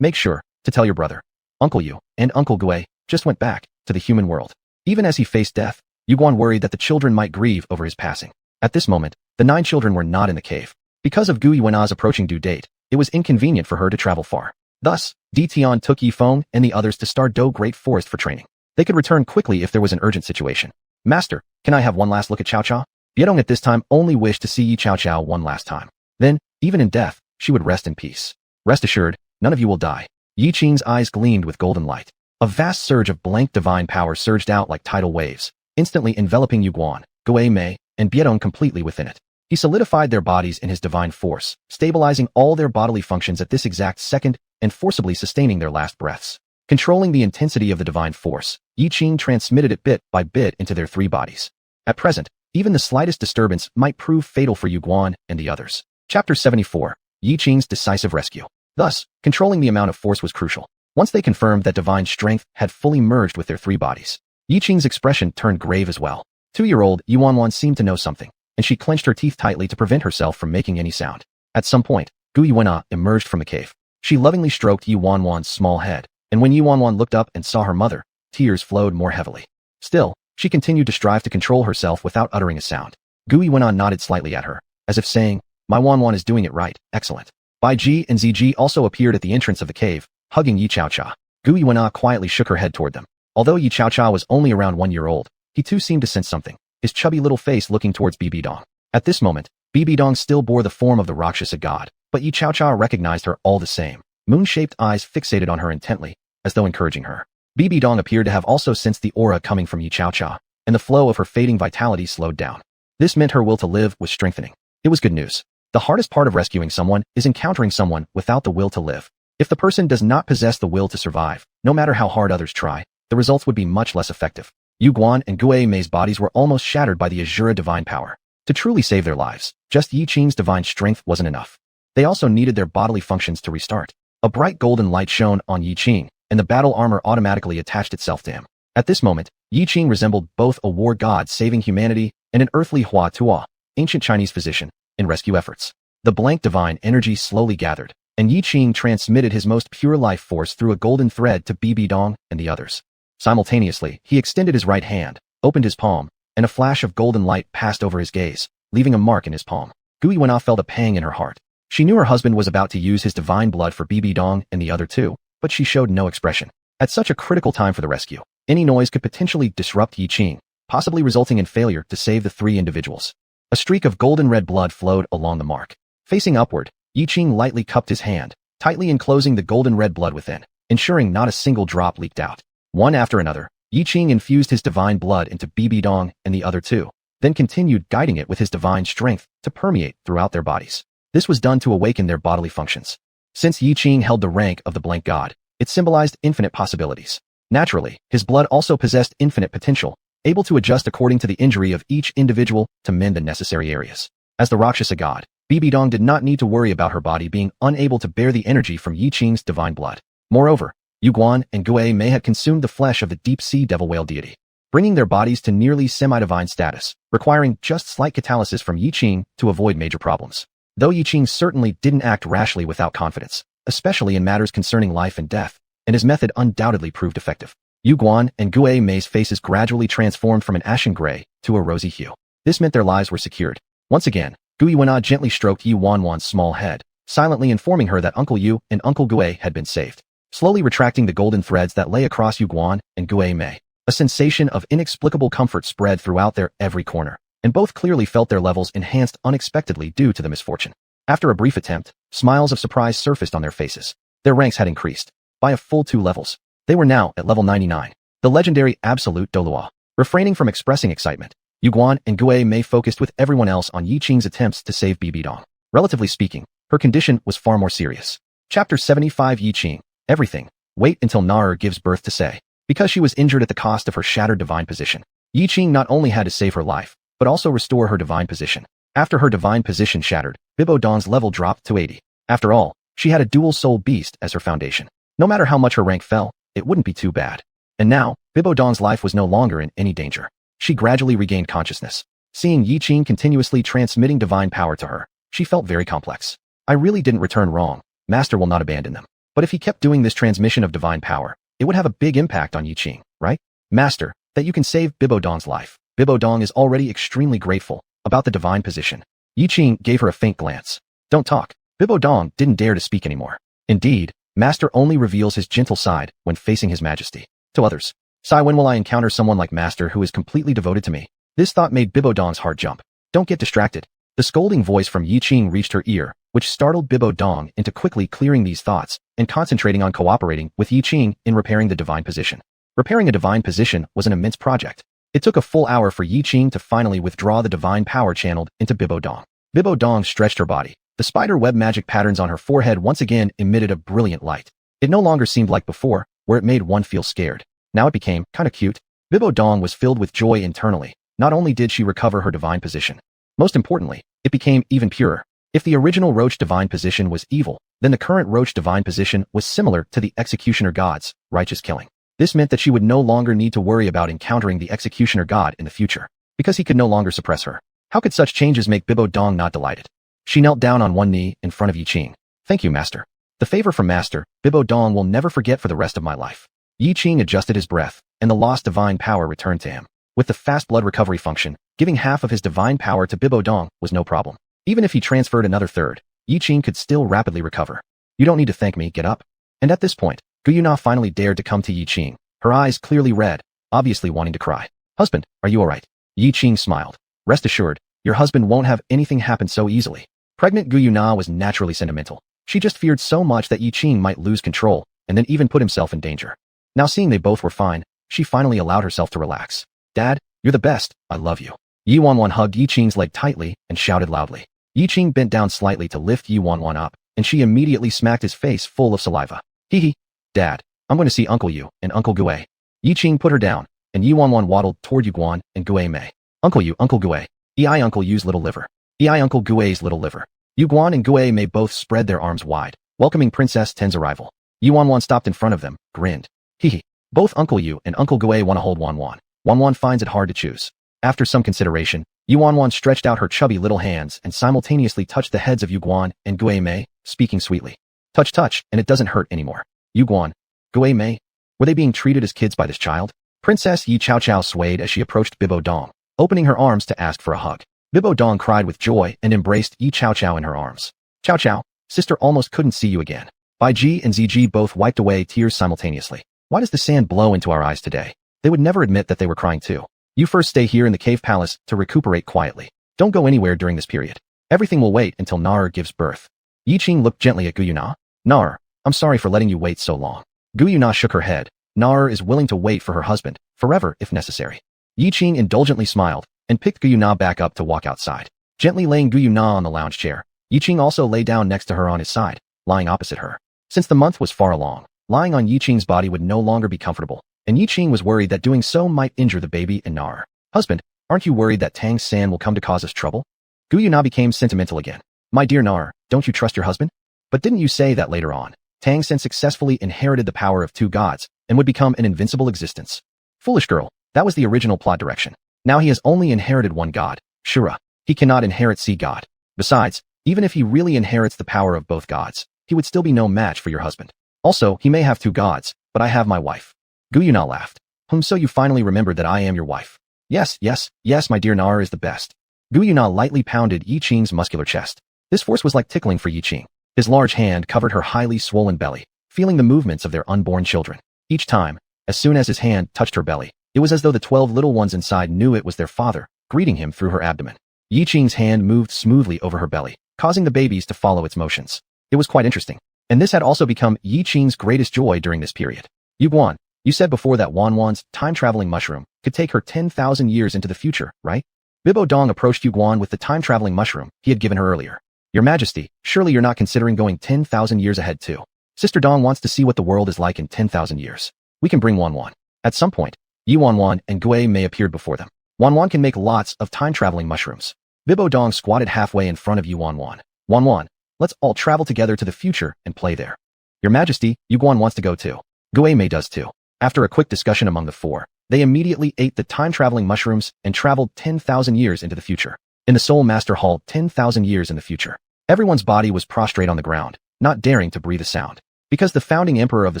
make sure to tell your brother. Uncle Yu and Uncle Gui just went back to the human world. Even as he faced death, Yuguan worried that the children might grieve over his passing. At this moment, the 9 children were not in the cave. Because of Gui Wen's approaching due date, it was inconvenient for her to travel far. Thus, Di Tian took Yifeng and the others to Stardo Great Forest for training. They could return quickly if there was an urgent situation. Master, can I have one last look at Cao Cao? Biedong at this time only wished to see Yi Cao Cao one last time. Then, even in death, she would rest in peace. Rest assured, none of you will die. Yiqing's eyes gleamed with golden light. A vast surge of blank divine power surged out like tidal waves, instantly enveloping Yuguan, Gui Mei, and Biedong completely within it. He solidified their bodies in his divine force, stabilizing all their bodily functions at this exact second and forcibly sustaining their last breaths. Controlling the intensity of the divine force, Yiqing transmitted it bit by bit into their 3 bodies. At present, even the slightest disturbance might prove fatal for Yuguan and the others. Chapter 74. Yiqing's Decisive Rescue. Thus, controlling the amount of force was crucial. Once they confirmed that divine strength had fully merged with their 3 bodies, Yiqing's expression turned grave as well. 2-year-old Yuanwan seemed to know something, and she clenched her teeth tightly to prevent herself from making any sound. At some point, Gu Yuana emerged from the cave. She lovingly stroked Yuanwan's small head, and when Yuanwan looked up and saw her mother, tears flowed more heavily. Still, she continued to strive to control herself without uttering a sound. Gu Yuana nodded slightly at her, as if saying, My Wanwan is doing it right, excellent. Bai Ji and Ziji also appeared at the entrance of the cave, hugging Yi Cao Cha. Gu Yuana quietly shook her head toward them. Although Yi Cao Cha was only around 1 year old, he too seemed to sense something, his chubby little face looking towards Bibi Dong. At this moment, Bibi Dong still bore the form of the Rakshasa god, but Yi Cao Cha recognized her all the same. Moon-shaped eyes fixated on her intently, as though encouraging her. Bibi Dong appeared to have also sensed the aura coming from Yi Cao Cha, and the flow of her fading vitality slowed down. This meant her will to live was strengthening. It was good news. The hardest part of rescuing someone is encountering someone without the will to live. If the person does not possess the will to survive, no matter how hard others try, the results would be much less effective. Yuguan and Gui Mei's bodies were almost shattered by the Azura divine power. To truly save their lives, just Yiqing's divine strength wasn't enough. They also needed their bodily functions to restart. A bright golden light shone on Yiqing, and the battle armor automatically attached itself to him. At this moment, Yiqing resembled both a war god saving humanity and an earthly Hua Tua, ancient Chinese physician, in rescue efforts. The blank divine energy slowly gathered, and Yiqing transmitted his most pure life force through a golden thread to Bibi Dong and the others. Simultaneously, he extended his right hand, opened his palm, and a flash of golden light passed over his gaze, leaving a mark in his palm. Gu Yuana felt a pang in her heart. She knew her husband was about to use his divine blood for Bibi Dong and the other 2, but she showed no expression. At such a critical time for the rescue, any noise could potentially disrupt Yiqing, possibly resulting in failure to save the 3 individuals. A streak of golden red blood flowed along the mark. Facing upward, Yiqing lightly cupped his hand, tightly enclosing the golden red blood within, ensuring not a single drop leaked out. One after another, Yiqing infused his divine blood into Bibi Dong and the other 2, then continued guiding it with his divine strength to permeate throughout their bodies. This was done to awaken their bodily functions. Since Yiqing held the rank of the blank god, it symbolized infinite possibilities. Naturally, his blood also possessed infinite potential, able to adjust according to the injury of each individual to mend the necessary areas. As the Rakshasa god, Bibi Dong did not need to worry about her body being unable to bear the energy from Yiqing's divine blood. Moreover, Yuguan and Gui Mei had consumed the flesh of the deep-sea devil whale deity, bringing their bodies to nearly semi-divine status, requiring just slight catalysis from Yiqing to avoid major problems. Though Yiqing certainly didn't act rashly without confidence, especially in matters concerning life and death, and his method undoubtedly proved effective. Yuguan and Gui Mei's faces gradually transformed from an ashen gray to a rosy hue. This meant their lives were secured. Once again, Gu Yuanna gently stroked Xuanhuan's small head, silently informing her that Uncle Yu and Uncle Gue had been saved. Slowly retracting the golden threads that lay across Yuguan and Gue Mei. A sensation of inexplicable comfort spread throughout their every corner, and both clearly felt their levels enhanced unexpectedly due to the misfortune. After a brief attempt, smiles of surprise surfaced on their faces. Their ranks had increased by a full 2 levels. They were now at level 99. The legendary Absolute Douluo. Refraining from expressing excitement, Yuguan and Gue Mei focused with everyone else on Yiqing's attempts to save Bibidong. Relatively speaking, her condition was far more serious. Chapter 75 Yiqing. Everything. Wait until Nero gives birth to say. Because she was injured at the cost of her shattered divine position, Yiqing not only had to save her life, but also restore her divine position. After her divine position shattered, Bibidong's level dropped to 80. After all, she had a dual soul beast as her foundation. No matter how much her rank fell, it wouldn't be too bad. And now, Bibidong's life was no longer in any danger. She gradually regained consciousness. Seeing Yiqing continuously transmitting divine power to her, she felt very complex. I really didn't return wrong. Master will not abandon them. But if he kept doing this transmission of divine power, it would have a big impact on Yiqing, right? Master, that you can save Bibidong's life. Bibidong is already extremely grateful about the divine position. Yiqing gave her a faint glance. Don't talk. Bibidong didn't dare to speak anymore. Indeed, Master only reveals his gentle side when facing his majesty. To others, Sai, when will I encounter someone like Master who is completely devoted to me? This thought made Bibidong's heart jump. Don't get distracted. The scolding voice from Yiqing reached her ear, which startled Bibidong into quickly clearing these thoughts and concentrating on cooperating with Yiqing in repairing the divine position. Repairing a divine position was an immense project. It took a full hour for Yiqing to finally withdraw the divine power channeled into Bibidong. Bibidong stretched her body. The spider web magic patterns on her forehead once again emitted a brilliant light. It no longer seemed like before, where it made one feel scared. Now it became kinda cute. Bibidong was filled with joy internally. Not only did she recover her divine position, most importantly, it became even purer. If the original Roach divine position was evil, then the current Roach divine position was similar to the Executioner God's righteous killing. This meant that she would no longer need to worry about encountering the Executioner God in the future, because he could no longer suppress her. How could such changes make Bibidong not delighted? She knelt down on one knee in front of Yiqing. Thank you, Master. The favor from Master, Bibidong will never forget for the rest of my life. Yiqing adjusted his breath, and the lost divine power returned to him. With the fast blood recovery function, giving half of his divine power to Bibidong was no problem. Even if he transferred another third, Yiqing could still rapidly recover. You don't need to thank me, get up. And at this point, Gu Yuanna finally dared to come to Yiqing, her eyes clearly red, obviously wanting to cry. Husband, are you alright? Yiqing smiled. Rest assured, your husband won't have anything happen so easily. Pregnant Gu Yuanna was naturally sentimental. She just feared so much that Yiqing might lose control, and then even put himself in danger. Now seeing they both were fine, she finally allowed herself to relax. Dad, you're the best, I love you. Xuanhuan hugged Yiqing's leg tightly and shouted loudly. Yiqing bent down slightly to lift Xuanhuan up, and she immediately smacked his face full of saliva. Hee hee. Dad, I'm going to see Uncle Yu and Uncle Gue. Yiqing put her down, and Xuanhuan waddled toward Yuguan and Gue Mei. Uncle Yu, Uncle Gue. Ei Uncle Yu's little liver. Ei Uncle Gue's little liver. Yuguan and Gue Mei both spread their arms wide, welcoming Princess Ten's arrival. Xuanhuan stopped in front of them, grinned. Hee hee. Both Uncle Yu and Uncle Gue want to hold Xuanhuan. Xuanhuan finds it hard to choose. After some consideration, Xuanhuan stretched out her chubby little hands and simultaneously touched the heads of Yuguan and Gue Mei, speaking sweetly. Touch, touch, and it doesn't hurt anymore. Yuguan, Gue Mei, were they being treated as kids by this child? Princess Yi Chao Chao swayed as she approached Bibidong, opening her arms to ask for a hug. Bibidong cried with joy and embraced Yi Chao Chao in her arms. Chao Chao, sister almost couldn't see you again. Bai Ji and Ziji both wiped away tears simultaneously. Why does the sand blow into our eyes today? They would never admit that they were crying too. You first stay here in the cave palace to recuperate quietly. Don't go anywhere during this period. Everything will wait until Nero gives birth. Yiqing looked gently at Gu Yuanna. Nero, I'm sorry for letting you wait so long. Gu Yuanna shook her head. Nero is willing to wait for her husband, forever if necessary. Yiqing indulgently smiled and picked Gu Yuanna back up to walk outside. Gently laying Gu Yuanna on the lounge chair, Yiqing also lay down next to her on his side, lying opposite her. Since the month was far along, lying on Yiqing's body would no longer be comfortable, and Yiqing was worried that doing so might injure the baby and Nero. Husband, aren't you worried that Tang's san will come to cause us trouble? Gu Yuanna became sentimental again. My dear Nero, don't you trust your husband? But didn't you say that later on, Tang san successfully inherited the power of 2 gods and would become an invincible existence? Foolish girl, that was the original plot direction. Now he has only inherited 1 god, Shura. He cannot inherit Sea God. Besides, even if he really inherits the power of both gods, he would still be no match for your husband. Also, he may have 2 gods, but I have my wife. Gu Yuanna laughed. So you finally remembered that I am your wife. Yes, yes, yes, my dear Nar is the best. Gu Yuna lightly pounded Yiqing's muscular chest. This force was like tickling for Yiqing. His large hand covered her highly swollen belly, feeling the movements of their unborn children. Each time, as soon as his hand touched her belly, it was as though the 12 little ones inside knew it was their father, greeting him through her abdomen. Yiqing's hand moved smoothly over her belly, causing the babies to follow its motions. It was quite interesting. And this had also become Yiqing's greatest joy during this period. Yuguan, you said before that Xuanhuan's time-traveling mushroom could take her 10,000 years into the future, right? Bibo Dong approached Yuguan with the time-traveling mushroom he had given her earlier. Your Majesty, surely you're not considering going 10,000 years ahead too. Sister Dong wants to see what the world is like in 10,000 years. We can bring Xuanhuan. At some point, Xuanhuan and Gui Mei appeared before them. Xuanhuan can make lots of time-traveling mushrooms. Bibo Dong squatted halfway in front of Xuanhuan. Xuanhuan, let's all travel together to the future and play there. Your Majesty, Yuguan wants to go too. Gui Mei does too. After a quick discussion among the four, they immediately ate the time-traveling mushrooms and traveled 10,000 years into the future. In the Soul Master Hall 10,000 years in the future, everyone's body was prostrate on the ground, not daring to breathe a sound. Because the founding emperor of the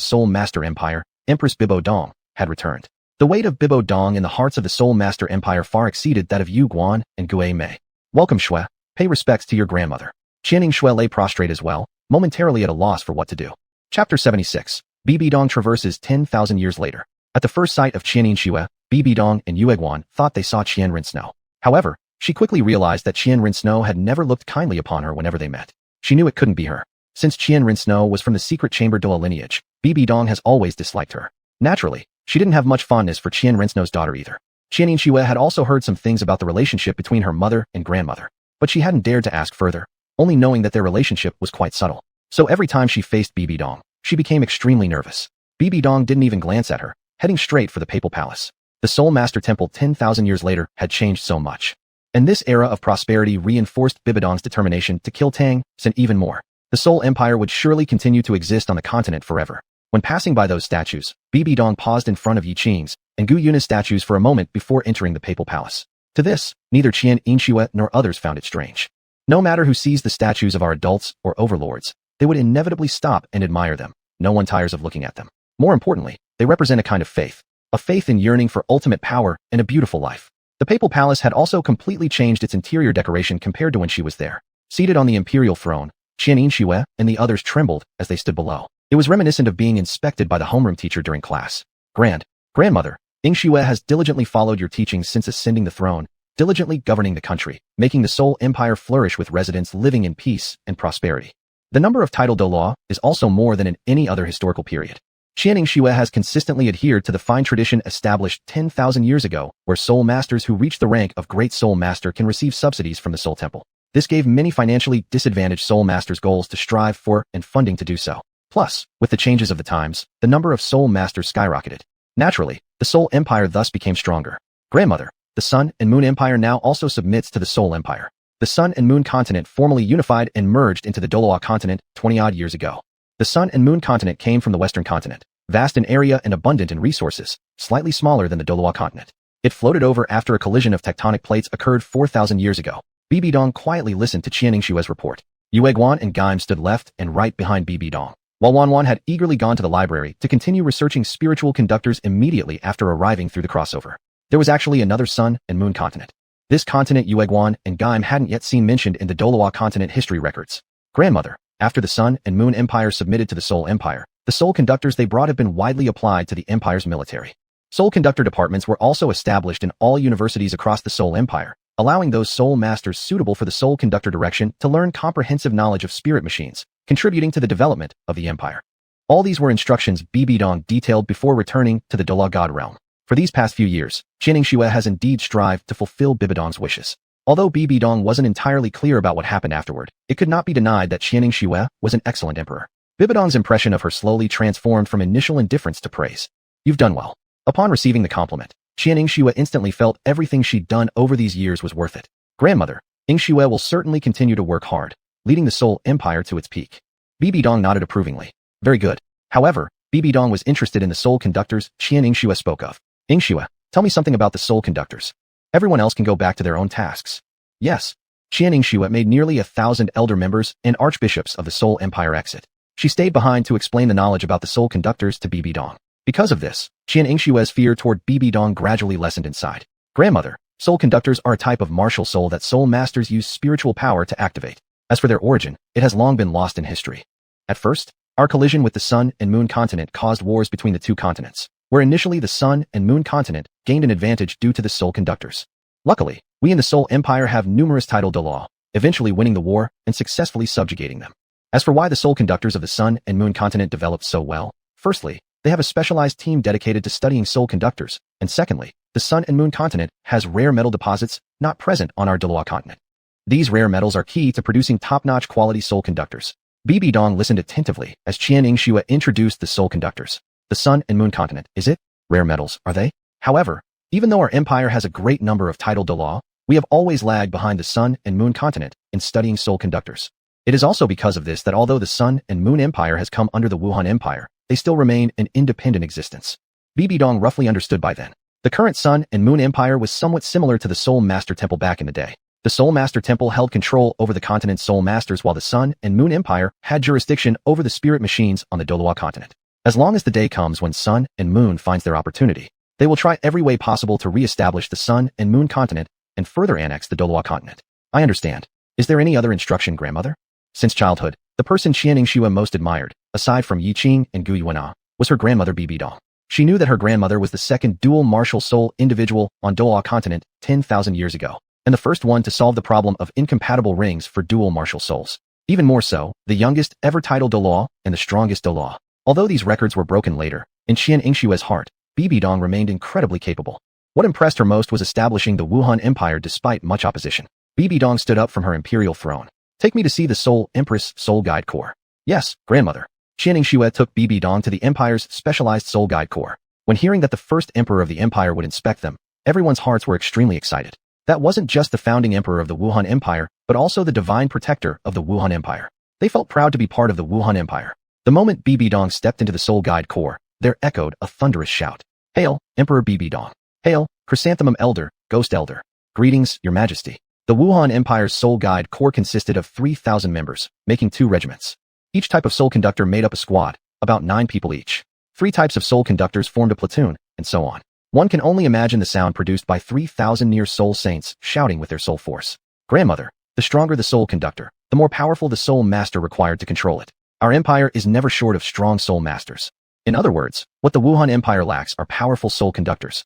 Soul Master Empire, Empress Bibo Dong, had returned. The weight of Bibo Dong in the hearts of the Soul Master Empire far exceeded that of Yu Guan and Gui Mei. Welcome Xue, pay respects to your grandmother. Qianing Xue lay prostrate as well, momentarily at a loss for what to do. Chapter 76. Bibi Dong traverses 10,000 years later. At the first sight of Qianing Xue, Bibi Dong and Yue Guan thought they saw Qian Rin Snow. However, she quickly realized that Qian Rin Snow had never looked kindly upon her whenever they met. She knew it couldn't be her. Since Qian Rin Snow was from the secret chamber Douluo lineage, Bibi Dong has always disliked her. Naturally, she didn't have much fondness for Qian Rin Snow's daughter either. Qianing Xue had also heard some things about the relationship between her mother and grandmother, but she hadn't dared to ask further, only knowing that their relationship was quite subtle. So every time she faced Bibi Dong, she became extremely nervous. Bibi Dong didn't even glance at her, heading straight for the Papal Palace. The Soul Master Temple 10,000 years later had changed so much. And this era of prosperity reinforced Bibi Dong's determination to kill Tangan even more. The Soul Empire would surely continue to exist on the continent forever. When passing by those statues, Bibi Dong paused in front of Yiqing's and Gu Yuna's statues for a moment before entering the Papal Palace. To this, neither Qian Yinxue nor others found it strange. No matter who sees the statues of our adults or overlords, they would inevitably stop and admire them. No one tires of looking at them. More importantly, they represent a kind of faith. A faith in yearning for ultimate power and a beautiful life. The Papal Palace had also completely changed its interior decoration compared to when she was there. Seated on the imperial throne, Qian Yinxue and the others trembled as they stood below. It was reminiscent of being inspected by the homeroom teacher during class. Grandmother, Yinxue has diligently followed your teachings since ascending the throne, diligently governing the country, making the Soul Empire flourish with residents living in peace and prosperity. The number of title Douluo is also more than in any other historical period. Qian Yinxue has consistently adhered to the fine tradition established 10,000 years ago, where soul masters who reach the rank of Great Soul Master can receive subsidies from the Soul Temple. This gave many financially disadvantaged soul masters goals to strive for and funding to do so. Plus, with the changes of the times, the number of soul masters skyrocketed. Naturally, the Soul Empire thus became stronger. Grandmother, the Sun and Moon Empire now also submits to the Soul Empire. The Sun and Moon continent formally unified and merged into the Douluo continent 20-odd years ago. The Sun and Moon continent came from the Western continent, vast in area and abundant in resources, slightly smaller than the Douluo continent. It floated over after a collision of tectonic plates occurred 4,000 years ago. Bibi Dong quietly listened to Qian Yinxue's report. Yue Guan and Gaim stood left and right behind Bibi Dong, while Xuanhuan had eagerly gone to the library to continue researching spiritual conductors immediately after arriving through the crossover. There was actually another Sun and Moon continent. This continent Yue Guan and Gaim hadn't yet seen mentioned in the Douluo continent history records. Grandmother, after the Sun and Moon Empire submitted to the Soul Empire, the soul conductors they brought have been widely applied to the Empire's military. Soul conductor departments were also established in all universities across the Soul Empire, allowing those soul masters suitable for the soul conductor direction to learn comprehensive knowledge of spirit machines, contributing to the development of the Empire. All these were instructions Bibi Dong detailed before returning to the Douluo God realm. For these past few years, Qian Yinxue has indeed strived to fulfill Bibi Dong's wishes. Although Bibi Dong wasn't entirely clear about what happened afterward, it could not be denied that Qian Yinxue was an excellent emperor. Bibi Dong's impression of her slowly transformed from initial indifference to praise. You've done well. Upon receiving the compliment, Qian Yinxue instantly felt everything she'd done over these years was worth it. Grandmother, Yinxue will certainly continue to work hard, leading the Soul Empire to its peak. Bibi Dong nodded approvingly. Very good. However, Bibi Dong was interested in the soul conductors Qian Yinxue spoke of. Yinxue, tell me something about the soul conductors. Everyone else can go back to their own tasks. Yes. Qian Yinxue made nearly 1,000 elder members and archbishops of the Soul Empire exit. She stayed behind to explain the knowledge about the soul conductors to Bibi Dong. Because of this, Qian Yinxue's fear toward Bibi Dong gradually lessened inside. Grandmother, soul conductors are a type of martial soul that soul masters use spiritual power to activate. As for their origin, it has long been lost in history. At first, our collision with the Sun and Moon continent caused wars between the two continents, where initially the Sun and Moon continent gained an advantage due to the soul conductors. Luckily, we in the Soul Empire have numerous title Douluo, eventually winning the war and successfully subjugating them. As for why the soul conductors of the Sun and Moon continent developed so well, firstly, they have a specialized team dedicated to studying soul conductors, and secondly, the Sun and Moon continent has rare metal deposits not present on our Douluo continent. These rare metals are key to producing top-notch quality soul conductors. Bibi Dong listened attentively as Qian Yingxue introduced the soul conductors. The Sun and Moon continent, is it? Rare metals, are they? However, even though our empire has a great number of title Douluo, we have always lagged behind the Sun and Moon continent in studying soul conductors. It is also because of this that although the Sun and Moon Empire has come under the Wuhan Empire, they still remain an independent existence. Bibi Dong roughly understood by then. The current Sun and Moon Empire was somewhat similar to the Soul Master Temple back in the day. The Soul Master Temple held control over the continent's soul masters while the Sun and Moon Empire had jurisdiction over the spirit machines on the Douluo continent. As long as the day comes when Sun and Moon finds their opportunity, they will try every way possible to re-establish the Sun and Moon continent and further annex the Douluo continent. I understand. Is there any other instruction, grandmother? Since childhood, the person Qian Yingxue most admired, aside from Yiqing and xuanhuan, was her grandmother Bibi Dong. She knew that her grandmother was the second dual martial soul individual on Douluo continent 10,000 years ago, and the first one to solve the problem of incompatible rings for dual martial souls. Even more so, the youngest ever titled Douluo and the strongest Douluo. Although these records were broken later, in Qian Yingxue's heart, Bibi Dong remained incredibly capable. What impressed her most was establishing the Wuhan Empire despite much opposition. Bibi Dong stood up from her imperial throne. Take me to see the Soul Empress Soul Guide Corps. Yes, grandmother. Qian Yingxue took Bibi Dong to the Empire's specialized Soul Guide Corps. When hearing that the first emperor of the empire would inspect them, everyone's hearts were extremely excited. That wasn't just the founding emperor of the Wuhan Empire, but also the divine protector of the Wuhan Empire. They felt proud to be part of the Wuhan Empire. The moment Bibi Dong stepped into the Soul Guide Corps, there echoed a thunderous shout. Hail, Emperor Bibi Dong. Hail, Chrysanthemum Elder, Ghost Elder. Greetings, Your Majesty. The Wuhan Empire's Soul Guide Corps consisted of 3,000 members, making 2 regiments. Each type of soul conductor made up a squad, about 9 people each. 3 types of soul conductors formed a platoon, and so on. One can only imagine the sound produced by 3,000 near soul saints shouting with their soul force. Grandmother, the stronger the soul conductor, the more powerful the soul master required to control it. Our empire is never short of strong soul masters. In other words, what the Wuhan Empire lacks are powerful soul conductors.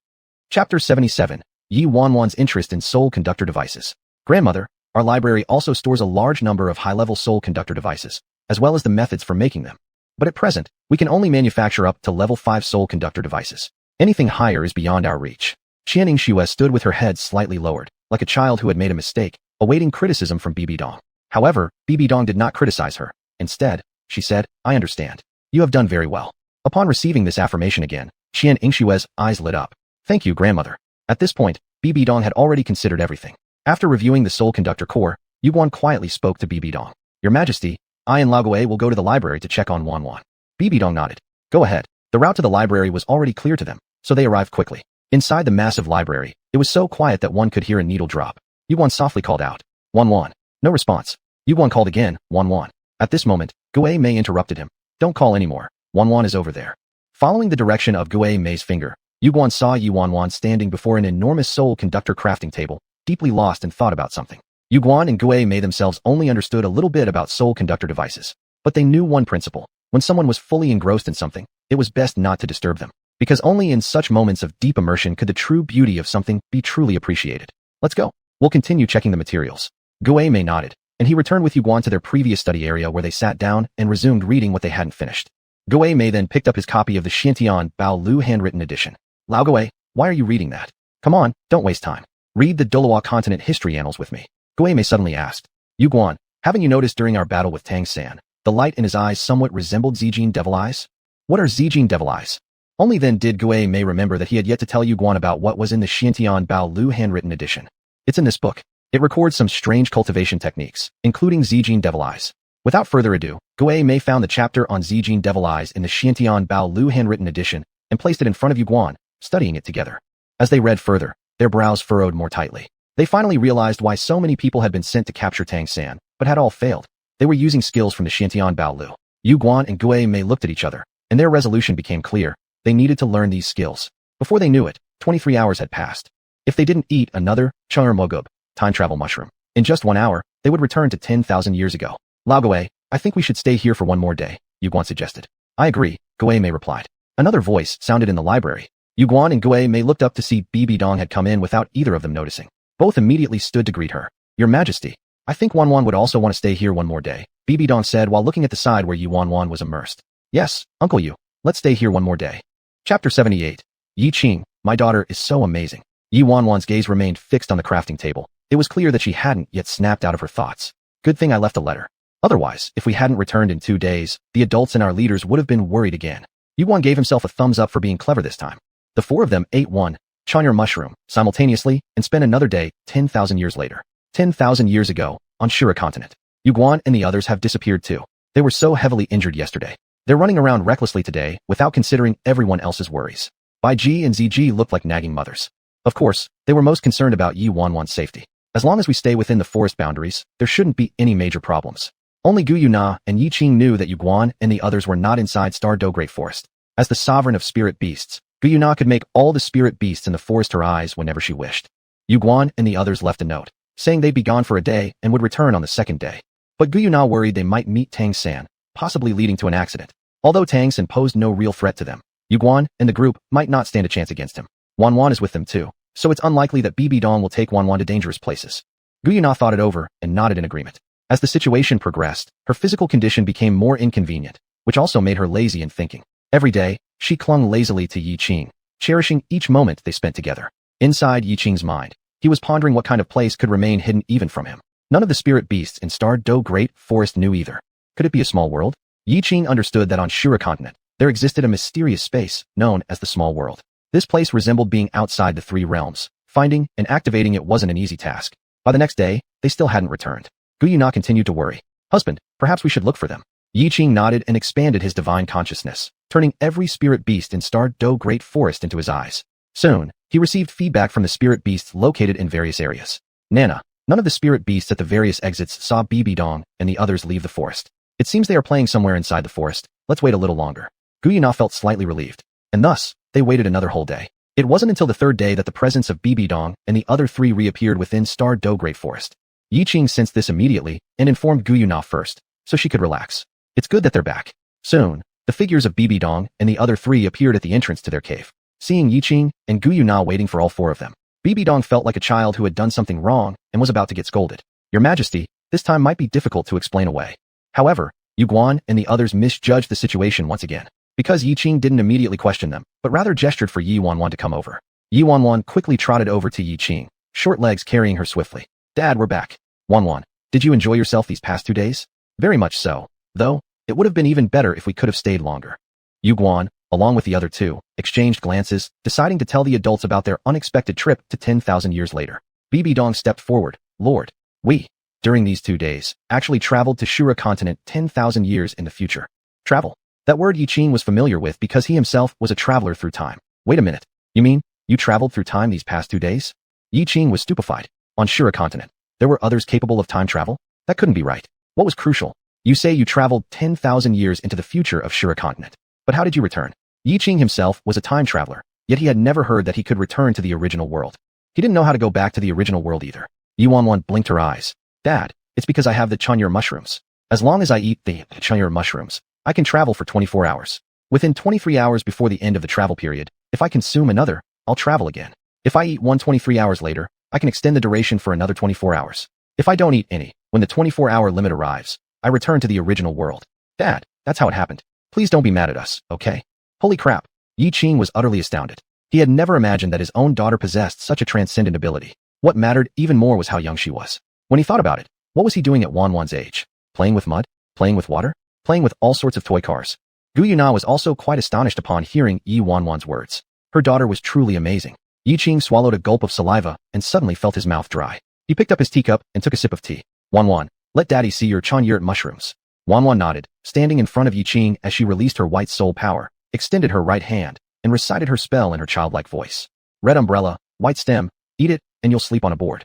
Chapter 77. Xuanhuan's interest in soul conductor devices. Grandmother, our library also stores a large number of high-level soul conductor devices, as well as the methods for making them. But at present, we can only manufacture up to level 5 soul conductor devices. Anything higher is beyond our reach. Qian Yingxue stood with her head slightly lowered, like a child who had made a mistake, awaiting criticism from Bibi Dong. However, Bibi Dong did not criticize her. Instead, she said, I understand. You have done very well. Upon receiving this affirmation again, Qian Yingxue's eyes lit up. Thank you, grandmother. At this point, Bibi Dong had already considered everything. After reviewing the Soul Conductor Corps, Yuguan quietly spoke to Bibi Dong. Your Majesty, I and Laogui will go to the library to check on Xuanhuan. Bibi Dong nodded. Go ahead. The route to the library was already clear to them, so they arrived quickly. Inside the massive library, it was so quiet that one could hear a needle drop. Yuguan softly called out. Xuanhuan. No response. Yuguan called again, Xuanhuan. At this moment, Gui Mei interrupted him. Don't call anymore. Xuanhuan is over there. Following the direction of Gui Mei's finger, Yuguan saw Xuanhuan standing before an enormous soul conductor crafting table, deeply lost in thought about something. Yuguan and Gui Mei themselves only understood a little bit about soul conductor devices, but they knew one principle. When someone was fully engrossed in something, it was best not to disturb them, because only in such moments of deep immersion could the true beauty of something be truly appreciated. Let's go. We'll continue checking the materials. Gui Mei nodded, and he returned with Yuguan to their previous study area where they sat down and resumed reading what they hadn't finished. Gui Mei then picked up his copy of the Xiantian Bao Lu handwritten edition. Laogui, why are you reading that? Come on, don't waste time. Read the Douluo continent history annals with me. Gui Mei suddenly asked. Yuguan, haven't you noticed during our battle with Tang San, the light in his eyes somewhat resembled Zijin Devil Eyes? What are Zijin Devil Eyes? Only then did Gui Mei remember that he had yet to tell Yuguan about what was in the Xiantian Bao Lu handwritten edition. It's in this book. It records some strange cultivation techniques, including Zijin Devil Eyes. Without further ado, Gui Mei found the chapter on Zijin Devil Eyes in the Xiantian Bao Lu handwritten edition and placed it in front of Yuguan, studying it together. As they read further, their brows furrowed more tightly. They finally realized why so many people had been sent to capture Tang San, but had all failed. They were using skills from the Xiantian Bao Lu. Yuguan and Gui Mei looked at each other, and their resolution became clear. They needed to learn these skills. Before they knew it, 23 hours had passed. If they didn't eat another Mogub, time travel mushroom, in just 1 hour, they would return to 10,000 years ago. Lao Gui, I think we should stay here for one more day, Yuguan suggested. I agree, Gui Mei replied. Another voice sounded in the library. Yuguan and Gui Mei looked up to see Bibi Dong had come in without either of them noticing. Both immediately stood to greet her. Your Majesty, I think Xuanhuan would also want to stay here one more day, Bibi Dong said while looking at the side where Xuanhuan was immersed. Yes, Uncle Yu, let's stay here one more day. Chapter 78. Yiqing, my daughter is so amazing. Xuanhuan's gaze remained fixed on the crafting table. It was clear that she hadn't yet snapped out of her thoughts. Good thing I left a letter. Otherwise, if we hadn't returned in 2 days, the adults and our leaders would have been worried again. Yuguan gave himself a thumbs up for being clever this time. The 4 of them ate one xuanhuan mushroom simultaneously and spent another day 10,000 years later. 10,000 years ago, on Shura continent. Yuguan and the others have disappeared too. They were so heavily injured yesterday. They're running around recklessly today without considering everyone else's worries. Bai Ji and Ziji looked like nagging mothers. Of course, they were most concerned about Yi Wanwan's safety. As long as we stay within the forest boundaries, there shouldn't be any major problems. Only Gu Yuna and Yiqing knew that Yuguan and the others were not inside Star Do Great Forest. As the sovereign of spirit beasts, Gu Yuna could make all the spirit beasts in the forest her eyes whenever she wished. Yuguan and the others left a note, saying they'd be gone for a day and would return on the second day. But Gu Yuna worried they might meet Tang San, possibly leading to an accident. Although Tang San posed no real threat to them, Yuguan and the group might not stand a chance against him. Xuanhuan is with them too, so it's unlikely that Bibi Dong will take Xuanhuan to dangerous places. Gu Yuna thought it over and nodded in agreement. As the situation progressed, her physical condition became more inconvenient, which also made her lazy in thinking. Every day, she clung lazily to Yiqing, cherishing each moment they spent together. Inside Yiqing's mind, he was pondering what kind of place could remain hidden even from him. None of the spirit beasts in Star Do Great Forest knew either. Could it be a small world? Yiqing understood that on Shura continent, there existed a mysterious space known as the Small World. This place resembled being outside the 3 realms. Finding and activating it wasn't an easy task. By the next day, they still hadn't returned. Gu Yuna continued to worry. Husband, perhaps we should look for them. Yiqing nodded and expanded his divine consciousness, turning every spirit beast in Star Do Great Forest into his eyes. Soon, he received feedback from the spirit beasts located in various areas. Nana, none of the spirit beasts at the various exits saw Bibi Dong and the others leave the forest. It seems they are playing somewhere inside the forest. Let's wait a little longer. Gu Yuna felt slightly relieved. And thus, they waited another whole day. It wasn't until the 3rd day that the presence of Bibi Dong and the other 3 reappeared within Star Do Great Forest. Yiqing sensed this immediately and informed Gu Yuna first, so she could relax. It's good that they're back. Soon, the figures of Bibi Dong and the other 3 appeared at the entrance to their cave. Seeing Yiqing and Gu Yuna waiting for all 4 of them, Bibi Dong felt like a child who had done something wrong and was about to get scolded. Your Majesty, this time might be difficult to explain away. However, Yuguan and the others misjudged the situation once again. Because Yiqing didn't immediately question them, but rather gestured for Yi Wanwan to come over. Yi Wanwan quickly trotted over to Yiqing, short legs carrying her swiftly. Dad, we're back. Wanwan, did you enjoy yourself these past 2 days? Very much so. Though, it would have been even better if we could have stayed longer. Yuguan, along with the other 2, exchanged glances, deciding to tell the adults about their unexpected trip to 10,000 years later. Bibi Dong stepped forward. Lord, we, during these 2 days, actually traveled to Shura continent 10,000 years in the future. Travel. That word Yiqing was familiar with because he himself was a traveler through time. Wait a minute. You mean, you traveled through time these past 2 days? Yiqing was stupefied. On Shura continent, there were others capable of time travel? That couldn't be right. What was crucial? You say you traveled 10,000 years into the future of Shura continent. But how did you return? Yiqing himself was a time traveler, yet he had never heard that he could return to the original world. He didn't know how to go back to the original world either. Yuanwan blinked her eyes. Dad, it's because I have the xuanhuan mushrooms. As long as I eat the xuanhuan mushrooms, I can travel for 24 hours. Within 23 hours before the end of the travel period, if I consume another, I'll travel again. If I eat one 23 hours later, I can extend the duration for another 24 hours. If I don't eat any, when the 24-hour limit arrives, I return to the original world. Dad, that's how it happened. Please don't be mad at us, okay? Holy crap. Yiqing was utterly astounded. He had never imagined that his own daughter possessed such a transcendent ability. What mattered even more was how young she was. When he thought about it, what was he doing at Wanwan's age? Playing with mud? Playing with water? Playing with all sorts of toy cars? Gu Yuna was also quite astonished upon hearing Yi Wanwan's words. Her daughter was truly amazing. Yiqing swallowed a gulp of saliva and suddenly felt his mouth dry. He picked up his teacup and took a sip of tea. Wanwan, let daddy see your xuanhuan mushrooms. Wanwan nodded, standing in front of Yiqing as she released her white soul power, extended her right hand, and recited her spell in her childlike voice. Red umbrella, white stem, eat it, and you'll sleep on a board.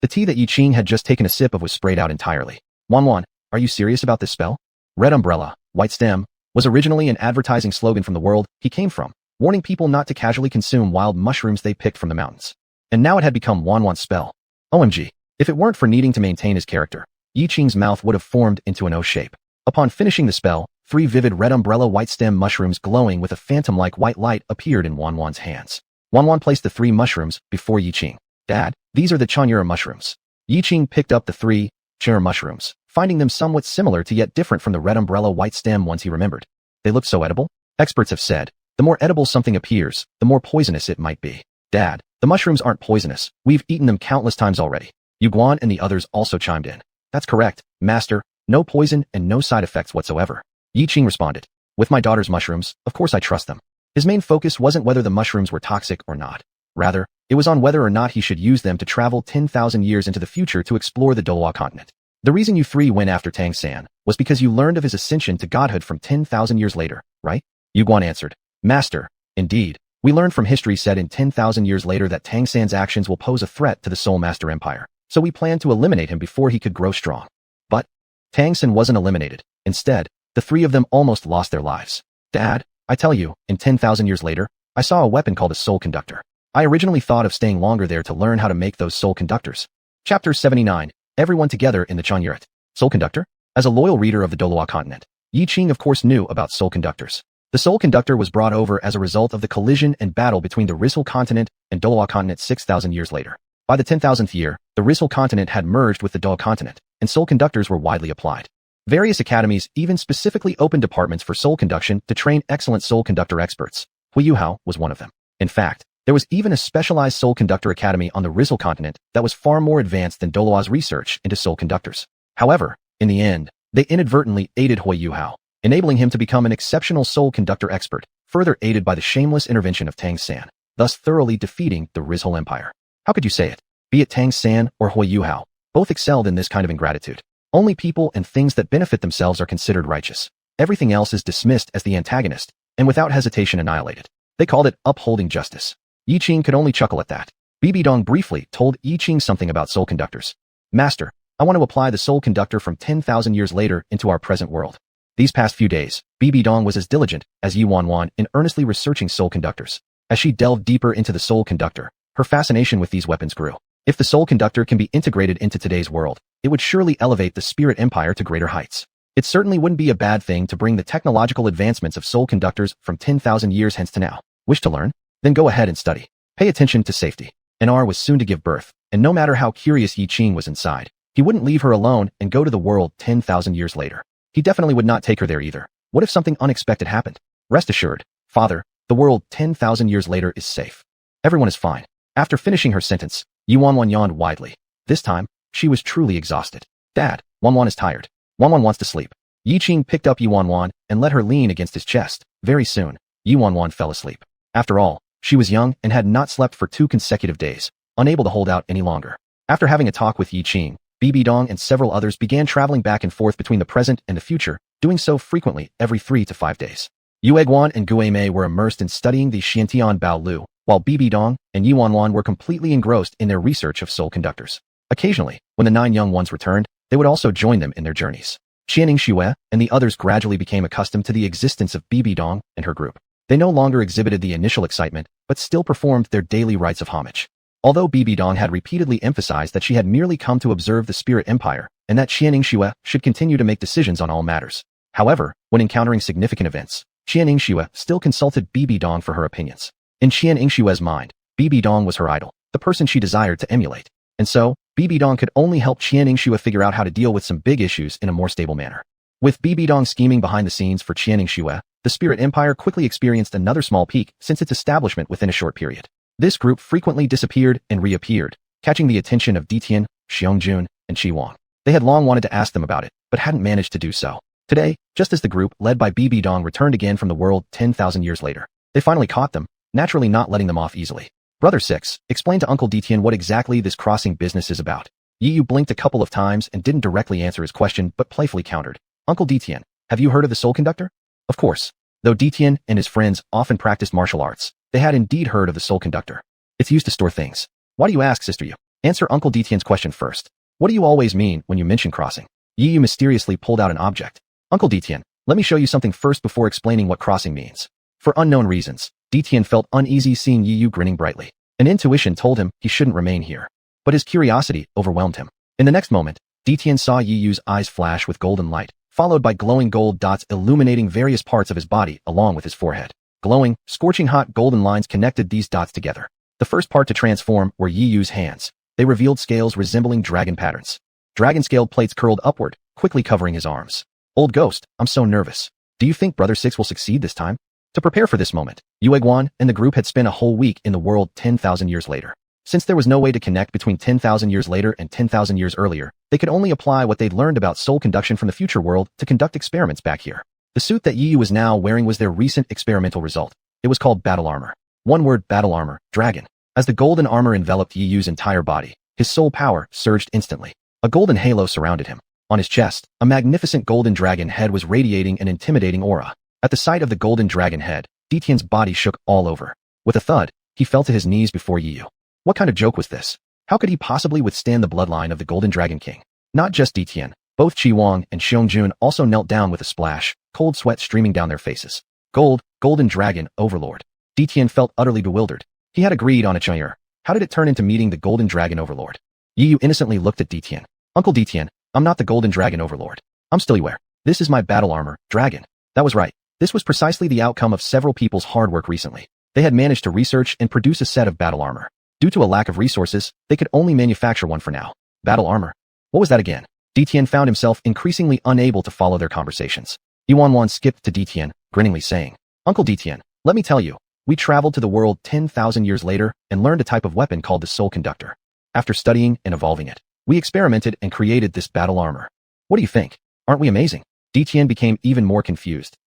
The tea that Yiqing had just taken a sip of was sprayed out entirely. Wanwan, are you serious about this spell? Red umbrella, white stem, was originally an advertising slogan from the world he came from, warning people not to casually consume wild mushrooms they picked from the mountains. and now it had become Xuanhuan's spell. OMG. If it weren't for needing to maintain his character, Yiqing's mouth would have formed into an O shape. Upon finishing the spell, 3 vivid red umbrella white stem mushrooms glowing with a phantom-like white light appeared in Xuanhuan's hands. Xuanhuan placed the 3 mushrooms before Yiqing. Dad, these are the xuanhuan mushrooms. Yiqing picked up the 3 xuanhuan mushrooms, finding them somewhat similar to yet different from the red umbrella white stem ones he remembered. They looked so edible. Experts have said, the more edible something appears, the more poisonous it might be. Dad, the mushrooms aren't poisonous. We've eaten them countless times already. Yuguan and the others also chimed in. That's correct, Master. No poison and no side effects whatsoever. Yiqing responded. With my daughter's mushrooms, of course I trust them. His main focus wasn't whether the mushrooms were toxic or not. Rather, it was on whether or not he should use them to travel 10,000 years into the future to explore the Douluo continent. The reason you 3 went after Tangan was because you learned of his ascension to godhood from 10,000 years later, right? Yuguan answered. Master, indeed. We learned from history said in 10,000 years later that Tangan's actions will pose a threat to the Soul Master Empire, so we planned to eliminate him before he could grow strong. But Tangan wasn't eliminated. Instead, the 3 of them almost lost their lives. Dad, I tell you, in 10,000 years later, I saw a weapon called a soul conductor. I originally thought of staying longer there to learn how to make those soul conductors. Chapter 79. Everyone together in the xuanhuan. Soul conductor? As a loyal reader of the Douluo continent, Yiqing of course knew about soul conductors. The soul conductor was brought over as a result of the collision and battle between the Rizhal continent and Douluo continent 6,000 years later. By the 10,000th year, the Rizhal continent had merged with the Douluo continent, and soul conductors were widely applied. Various academies even specifically opened departments for soul conduction to train excellent soul conductor experts. Huiyuhao was one of them. In fact, there was even a specialized soul conductor academy on the Rizhal continent that was far more advanced than Douluo's research into soul conductors. However, in the end, they inadvertently aided Huiyuhao, enabling him to become an exceptional soul conductor expert, further aided by the shameless intervention of Tangan, thus thoroughly defeating the Rizhal Empire. How could you say it? Be it Tangan or Huiyuhao, both excelled in this kind of ingratitude. Only people and things that benefit themselves are considered righteous. Everything else is dismissed as the antagonist, and without hesitation annihilated. They called it upholding justice. Yiqing could only chuckle at that. Bibidong briefly told Yiqing something about soul conductors. Master, I want to apply the soul conductor from 10,000 years later into our present world. These past few days, Bibidong was as diligent as Xuanhuan in earnestly researching soul conductors. As she delved deeper into the soul conductor, her fascination with these weapons grew. If the soul conductor can be integrated into today's world, it would surely elevate the spirit empire to greater heights. It certainly wouldn't be a bad thing to bring the technological advancements of soul conductors from 10,000 years hence to now. Wish to learn? Then go ahead and study. Pay attention to safety. Anar was soon to give birth, and no matter how curious Yiqing was inside, he wouldn't leave her alone and go to the world 10,000 years later. He definitely would not take her there either. What if something unexpected happened? Rest assured, Father, the world 10,000 years later is safe. Everyone is fine. After finishing her sentence, Xuanhuan yawned widely. This time, she was truly exhausted. Dad, Xuanhuan is tired. Xuanhuan wants to sleep. Yiqing picked up Xuanhuan and let her lean against his chest. Very soon, Xuanhuan fell asleep. After all, she was young and had not slept for 2 consecutive days, unable to hold out any longer. After having a talk with Yiqing, Bibidong and several others began traveling back and forth between the present and the future, doing so frequently every 3 to 5 days. Yueguan and Guimei were immersed in studying the Xiantian Bao Lu, while Bibidong and Xuanhuan were completely engrossed in their research of soul conductors. Occasionally, when the 9 young ones returned, they would also join them in their journeys. Qianing Xue and the others gradually became accustomed to the existence of Bibidong and her group. They no longer exhibited the initial excitement, but still performed their daily rites of homage. Although Bibidong had repeatedly emphasized that she had merely come to observe the spirit empire, and that Qianing Xue should continue to make decisions on all matters. However, when encountering significant events, Qianing Xue still consulted Bibidong for her opinions. In Qianing Xue's mind, Bibidong was her idol, the person she desired to emulate. And so, Bibidong could only help Qianing Xue figure out how to deal with some big issues in a more stable manner. With Bibidong scheming behind the scenes for Qianing Xue, the Spirit Empire quickly experienced another small peak since its establishment within a short period. This group frequently disappeared and reappeared, catching the attention of Ditian, Xiangjun, and Qi They had long wanted to ask them about it, but hadn't managed to do so. Today, just as the group led by Bibidong returned again from the world 10,000 years later, they finally caught them, naturally not letting them off easily. Brother 6, explain to Uncle Ditian what exactly this crossing business is about. Yiyu blinked a couple of times and didn't directly answer his question but playfully countered. Uncle Ditian, have you heard of the soul conductor? Of course. Though Ditian and his friends often practiced martial arts, they had indeed heard of the soul conductor. It's used to store things. Why do you ask, Sister Yu? Answer Uncle Ditian's question first. What do you always mean when you mention crossing? Yiyu mysteriously pulled out an object. Uncle Ditian, let me show you something first before explaining what crossing means. For unknown reasons, Ditian felt uneasy seeing Yiyu grinning brightly. An intuition told him he shouldn't remain here. But his curiosity overwhelmed him. In the next moment, Ditian saw Yiyu's eyes flash with golden light, followed by glowing gold dots illuminating various parts of his body along with his forehead. Glowing, scorching hot golden lines connected these dots together. The first part to transform were Yiyu's hands. They revealed scales resembling dragon patterns. Dragon-scaled plates curled upward, quickly covering his arms. Old ghost, I'm so nervous. Do you think Brother Six will succeed this time? To prepare for this moment, Yueguan and the group had spent a whole week in the world 10,000 years later. Since there was no way to connect between 10,000 years later and 10,000 years earlier, they could only apply what they'd learned about soul conduction from the future world to conduct experiments back here. The suit that Yiyu was now wearing was their recent experimental result. It was called battle armor. One word, battle armor, dragon. As the golden armor enveloped Yiyu's entire body, his soul power surged instantly. A golden halo surrounded him. On his chest, a magnificent golden dragon head was radiating an intimidating aura. At the sight of the golden dragon head, Ditian's body shook all over. With a thud, he fell to his knees before Yiyu. What kind of joke was this? How could he possibly withstand the bloodline of the Golden Dragon King? Not just Ditian, both Qi Wang and Xiong also knelt down with a splash, cold sweat streaming down their faces. Golden Dragon, Overlord. Ditian felt utterly bewildered. He had agreed on a chang'er. How did it turn into meeting the Golden Dragon Overlord? Yiyu innocently looked at Ditian. Uncle Ditian, I'm not the Golden Dragon Overlord. I'm still Yiware. This is my battle armor, dragon. That was right. This was precisely the outcome of several people's hard work recently. They had managed to research and produce a set of battle armor. Due to a lack of resources, they could only manufacture one for now. Battle armor. What was that again? Ditian found himself increasingly unable to follow their conversations. Xuanhuan skipped to Ditian, grinningly saying, Uncle Ditian, let me tell you, we traveled to the world 10,000 years later and learned a type of weapon called the Soul Conductor. After studying and evolving it, we experimented and created this battle armor. What do you think? Aren't we amazing? Ditian became even more confused.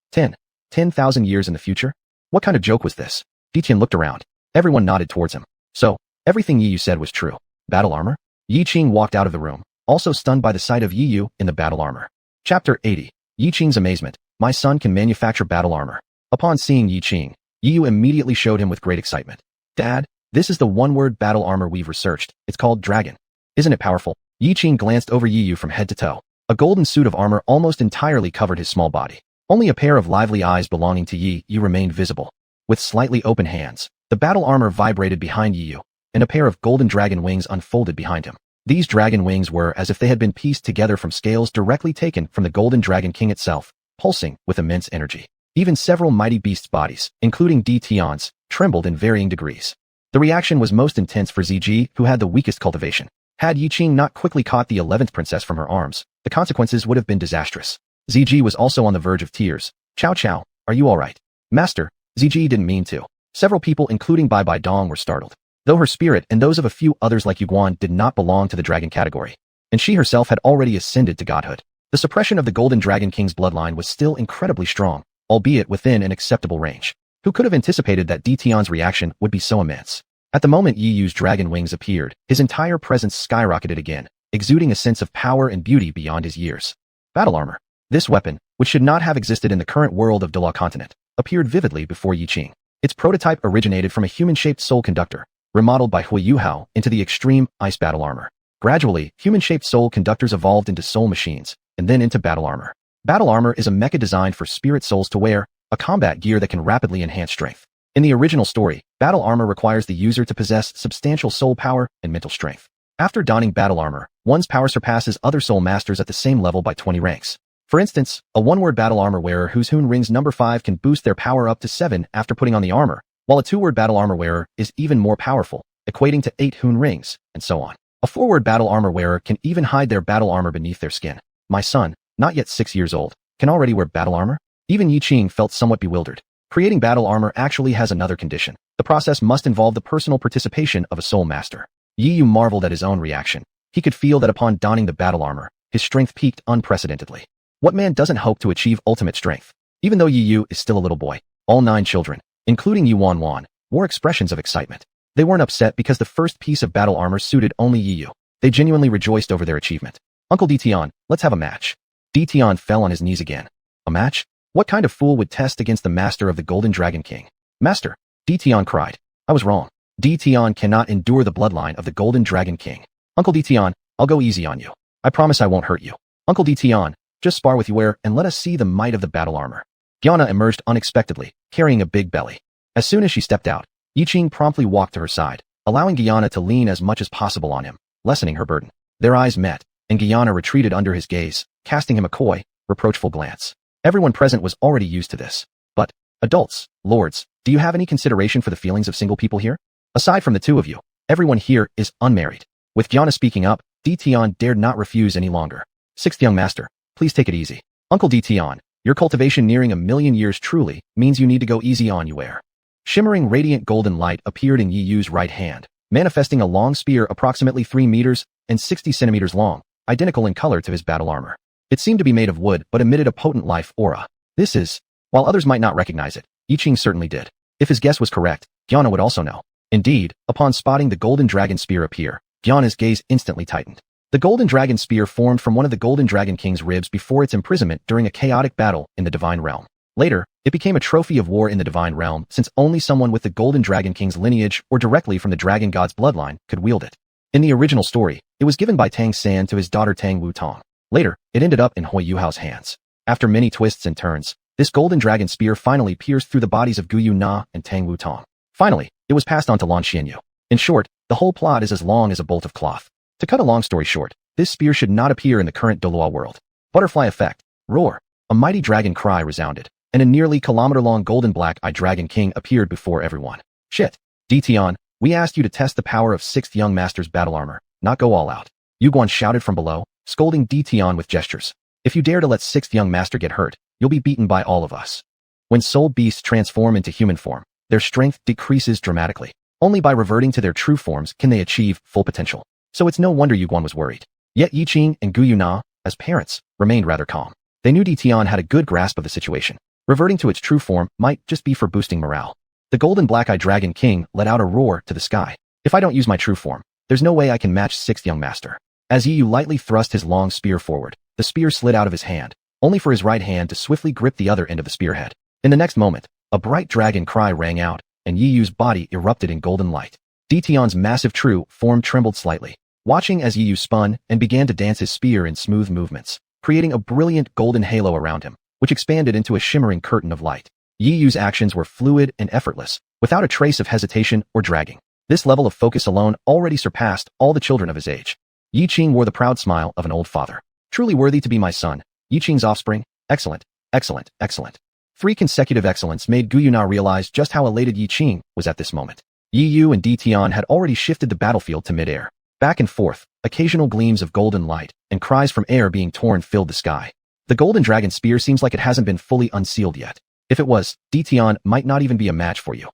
10,000 years in the future? What kind of joke was this? Ditian looked around. Everyone nodded towards him. So, everything Yiyu said was true. Battle armor? Yiqing walked out of the room, also stunned by the sight of Yiyu in the battle armor. Chapter 80. Yiqing's amazement. My son can manufacture battle armor. Upon seeing Yiqing, Yiyu immediately showed him with great excitement. Dad, this is the one-word battle armor we've researched. It's called Dragon. Isn't it powerful? Yiqing glanced over Yiyu from head to toe. A golden suit of armor almost entirely covered his small body. Only a pair of lively eyes belonging to Yiyu remained visible. With slightly open hands, the battle armor vibrated behind Yiyu, and a pair of golden dragon wings unfolded behind him. These dragon wings were as if they had been pieced together from scales directly taken from the Golden Dragon King itself, pulsing with immense energy. Even several mighty beasts' bodies, including Ditian's, trembled in varying degrees. The reaction was most intense for Ziji, who had the weakest cultivation. Had Yiqing not quickly caught the 11th princess from her arms, the consequences would have been disastrous. Ziji was also on the verge of tears. Chow, are you alright? Master, Ziji didn't mean to. Several people including Bai Bai Dong were startled. Though her spirit and those of a few others like Yuguan did not belong to the dragon category, and she herself had already ascended to godhood. The suppression of the Golden Dragon King's bloodline was still incredibly strong, albeit within an acceptable range. Who could have anticipated that Ditian's reaction would be so immense? At the moment Yiyu's dragon wings appeared, his entire presence skyrocketed again, exuding a sense of power and beauty beyond his years. Battle armor. This weapon, which should not have existed in the current world of Douluo continent, appeared vividly before Yiqing. Its prototype originated from a human-shaped soul conductor, remodeled by Hui Yuhao into the extreme ice battle armor. Gradually, human-shaped soul conductors evolved into soul machines, and then into battle armor. Battle armor is a mecha designed for spirit souls to wear, a combat gear that can rapidly enhance strength. In the original story, battle armor requires the user to possess substantial soul power and mental strength. After donning battle armor, one's power surpasses other soul masters at the same level by 20 ranks. For instance, a one-word battle armor wearer whose Hun rings number 5 can boost their power up to 7 after putting on the armor, while a two-word battle armor wearer is even more powerful, equating to 8 Hun rings, and so on. A four-word battle armor wearer can even hide their battle armor beneath their skin. My son, not yet 6 years old, can already wear battle armor? Even Yiqing felt somewhat bewildered. Creating battle armor actually has another condition. The process must involve the personal participation of a soul master. Yiyu marveled at his own reaction. He could feel that upon donning the battle armor, his strength peaked unprecedentedly. What man doesn't hope to achieve ultimate strength? Even though Yiyu is still a little boy, all 9 children, including Yuanhuan, wore expressions of excitement. They weren't upset because the first piece of battle armor suited only Yiyu. They genuinely rejoiced over their achievement. Uncle Ditian, let's have a match. Ditian fell on his knees again. A match? What kind of fool would test against the master of the Golden Dragon King? Master, Ditian cried. I was wrong. Ditian cannot endure the bloodline of the Golden Dragon King. Uncle Ditian, I'll go easy on you. I promise I won't hurt you. Uncle Ditian, just spar with Yuer and let us see the might of the battle armor. Yana emerged unexpectedly, carrying a big belly. As soon as she stepped out, Yiqing promptly walked to her side. allowing Guyana to lean as much as possible on him, lessening her burden. Their eyes met, and Guyana retreated under his gaze, casting him a coy, reproachful glance. Everyone present was already used to this. But, adults, lords, do you have any consideration for the feelings of single people here? Aside from the two of you, everyone here is unmarried. With Guyana speaking up, Tian dared not refuse any longer. Sixth young master, please take it easy. Uncle Tian, your cultivation nearing 1,000,000 years truly means you need to go easy on Yuer. Shimmering radiant golden light appeared in Yi Yu's right hand, manifesting a long spear approximately 3 meters and 60 centimeters long, identical in color to his battle armor. It seemed to be made of wood but emitted a potent life aura. This is, while others might not recognize it, Yiqing certainly did. If his guess was correct, Guyana would also know. Indeed, upon spotting the golden dragon spear appear, Guyana's gaze instantly tightened. The golden dragon spear formed from one of the golden dragon king's ribs before its imprisonment during a chaotic battle in the divine realm. Later, it became a trophy of war in the divine realm since only someone with the golden dragon king's lineage or directly from the dragon god's bloodline could wield it. In the original story, it was given by Tang San to his daughter Tang Wutong. Later, it ended up in Hui Yuhao's hands. After many twists and turns, this golden dragon spear finally pierced through the bodies of Gu Yu Na and Tang Wutong. Finally, it was passed on to Lan Xianyu. In short, the whole plot is as long as a bolt of cloth. To cut a long story short, this spear should not appear in the current Douluo world. Butterfly effect. Roar. A mighty dragon cry resounded, and a nearly kilometer-long golden black-eyed dragon king appeared before everyone. Shit. Tian, we asked you to test the power of 6th young master's battle armor, not go all out. Yu Guan shouted from below, scolding Tian with gestures. If you dare to let 6th young master get hurt, you'll be beaten by all of us. When soul beasts transform into human form, their strength decreases dramatically. Only by reverting to their true forms can they achieve full potential. So it's no wonder Yu Guan was worried. Yet Yiqing and Gu Yuna, as parents, remained rather calm. They knew Tian had a good grasp of the situation. Reverting to its true form might just be for boosting morale. The golden black-eyed dragon king let out a roar to the sky. If I don't use my true form, there's no way I can match 6th young master. As Yi Yu lightly thrust his long spear forward, the spear slid out of his hand, only for his right hand to swiftly grip the other end of the spearhead. In the next moment, a bright dragon cry rang out, and Yi Yu's body erupted in golden light. Tian's massive true form trembled slightly, watching as Yi Yu spun and began to dance his spear in smooth movements, creating a brilliant golden halo around him, which expanded into a shimmering curtain of light. Yi Yu's actions were fluid and effortless, without a trace of hesitation or dragging. This level of focus alone already surpassed all the children of his age. Yiqing wore the proud smile of an old father. Truly worthy to be my son, Yiqing's offspring. Excellent, excellent, excellent. 3 consecutive excellence made Gu Yuna realize just how elated Yiqing was at this moment. Yi Yu and Tian had already shifted the battlefield to midair. Back and forth, occasional gleams of golden light and cries from air being torn filled the sky. The golden dragon spear seems like it hasn't been fully unsealed yet. If it was, Tian might not even be a match for you.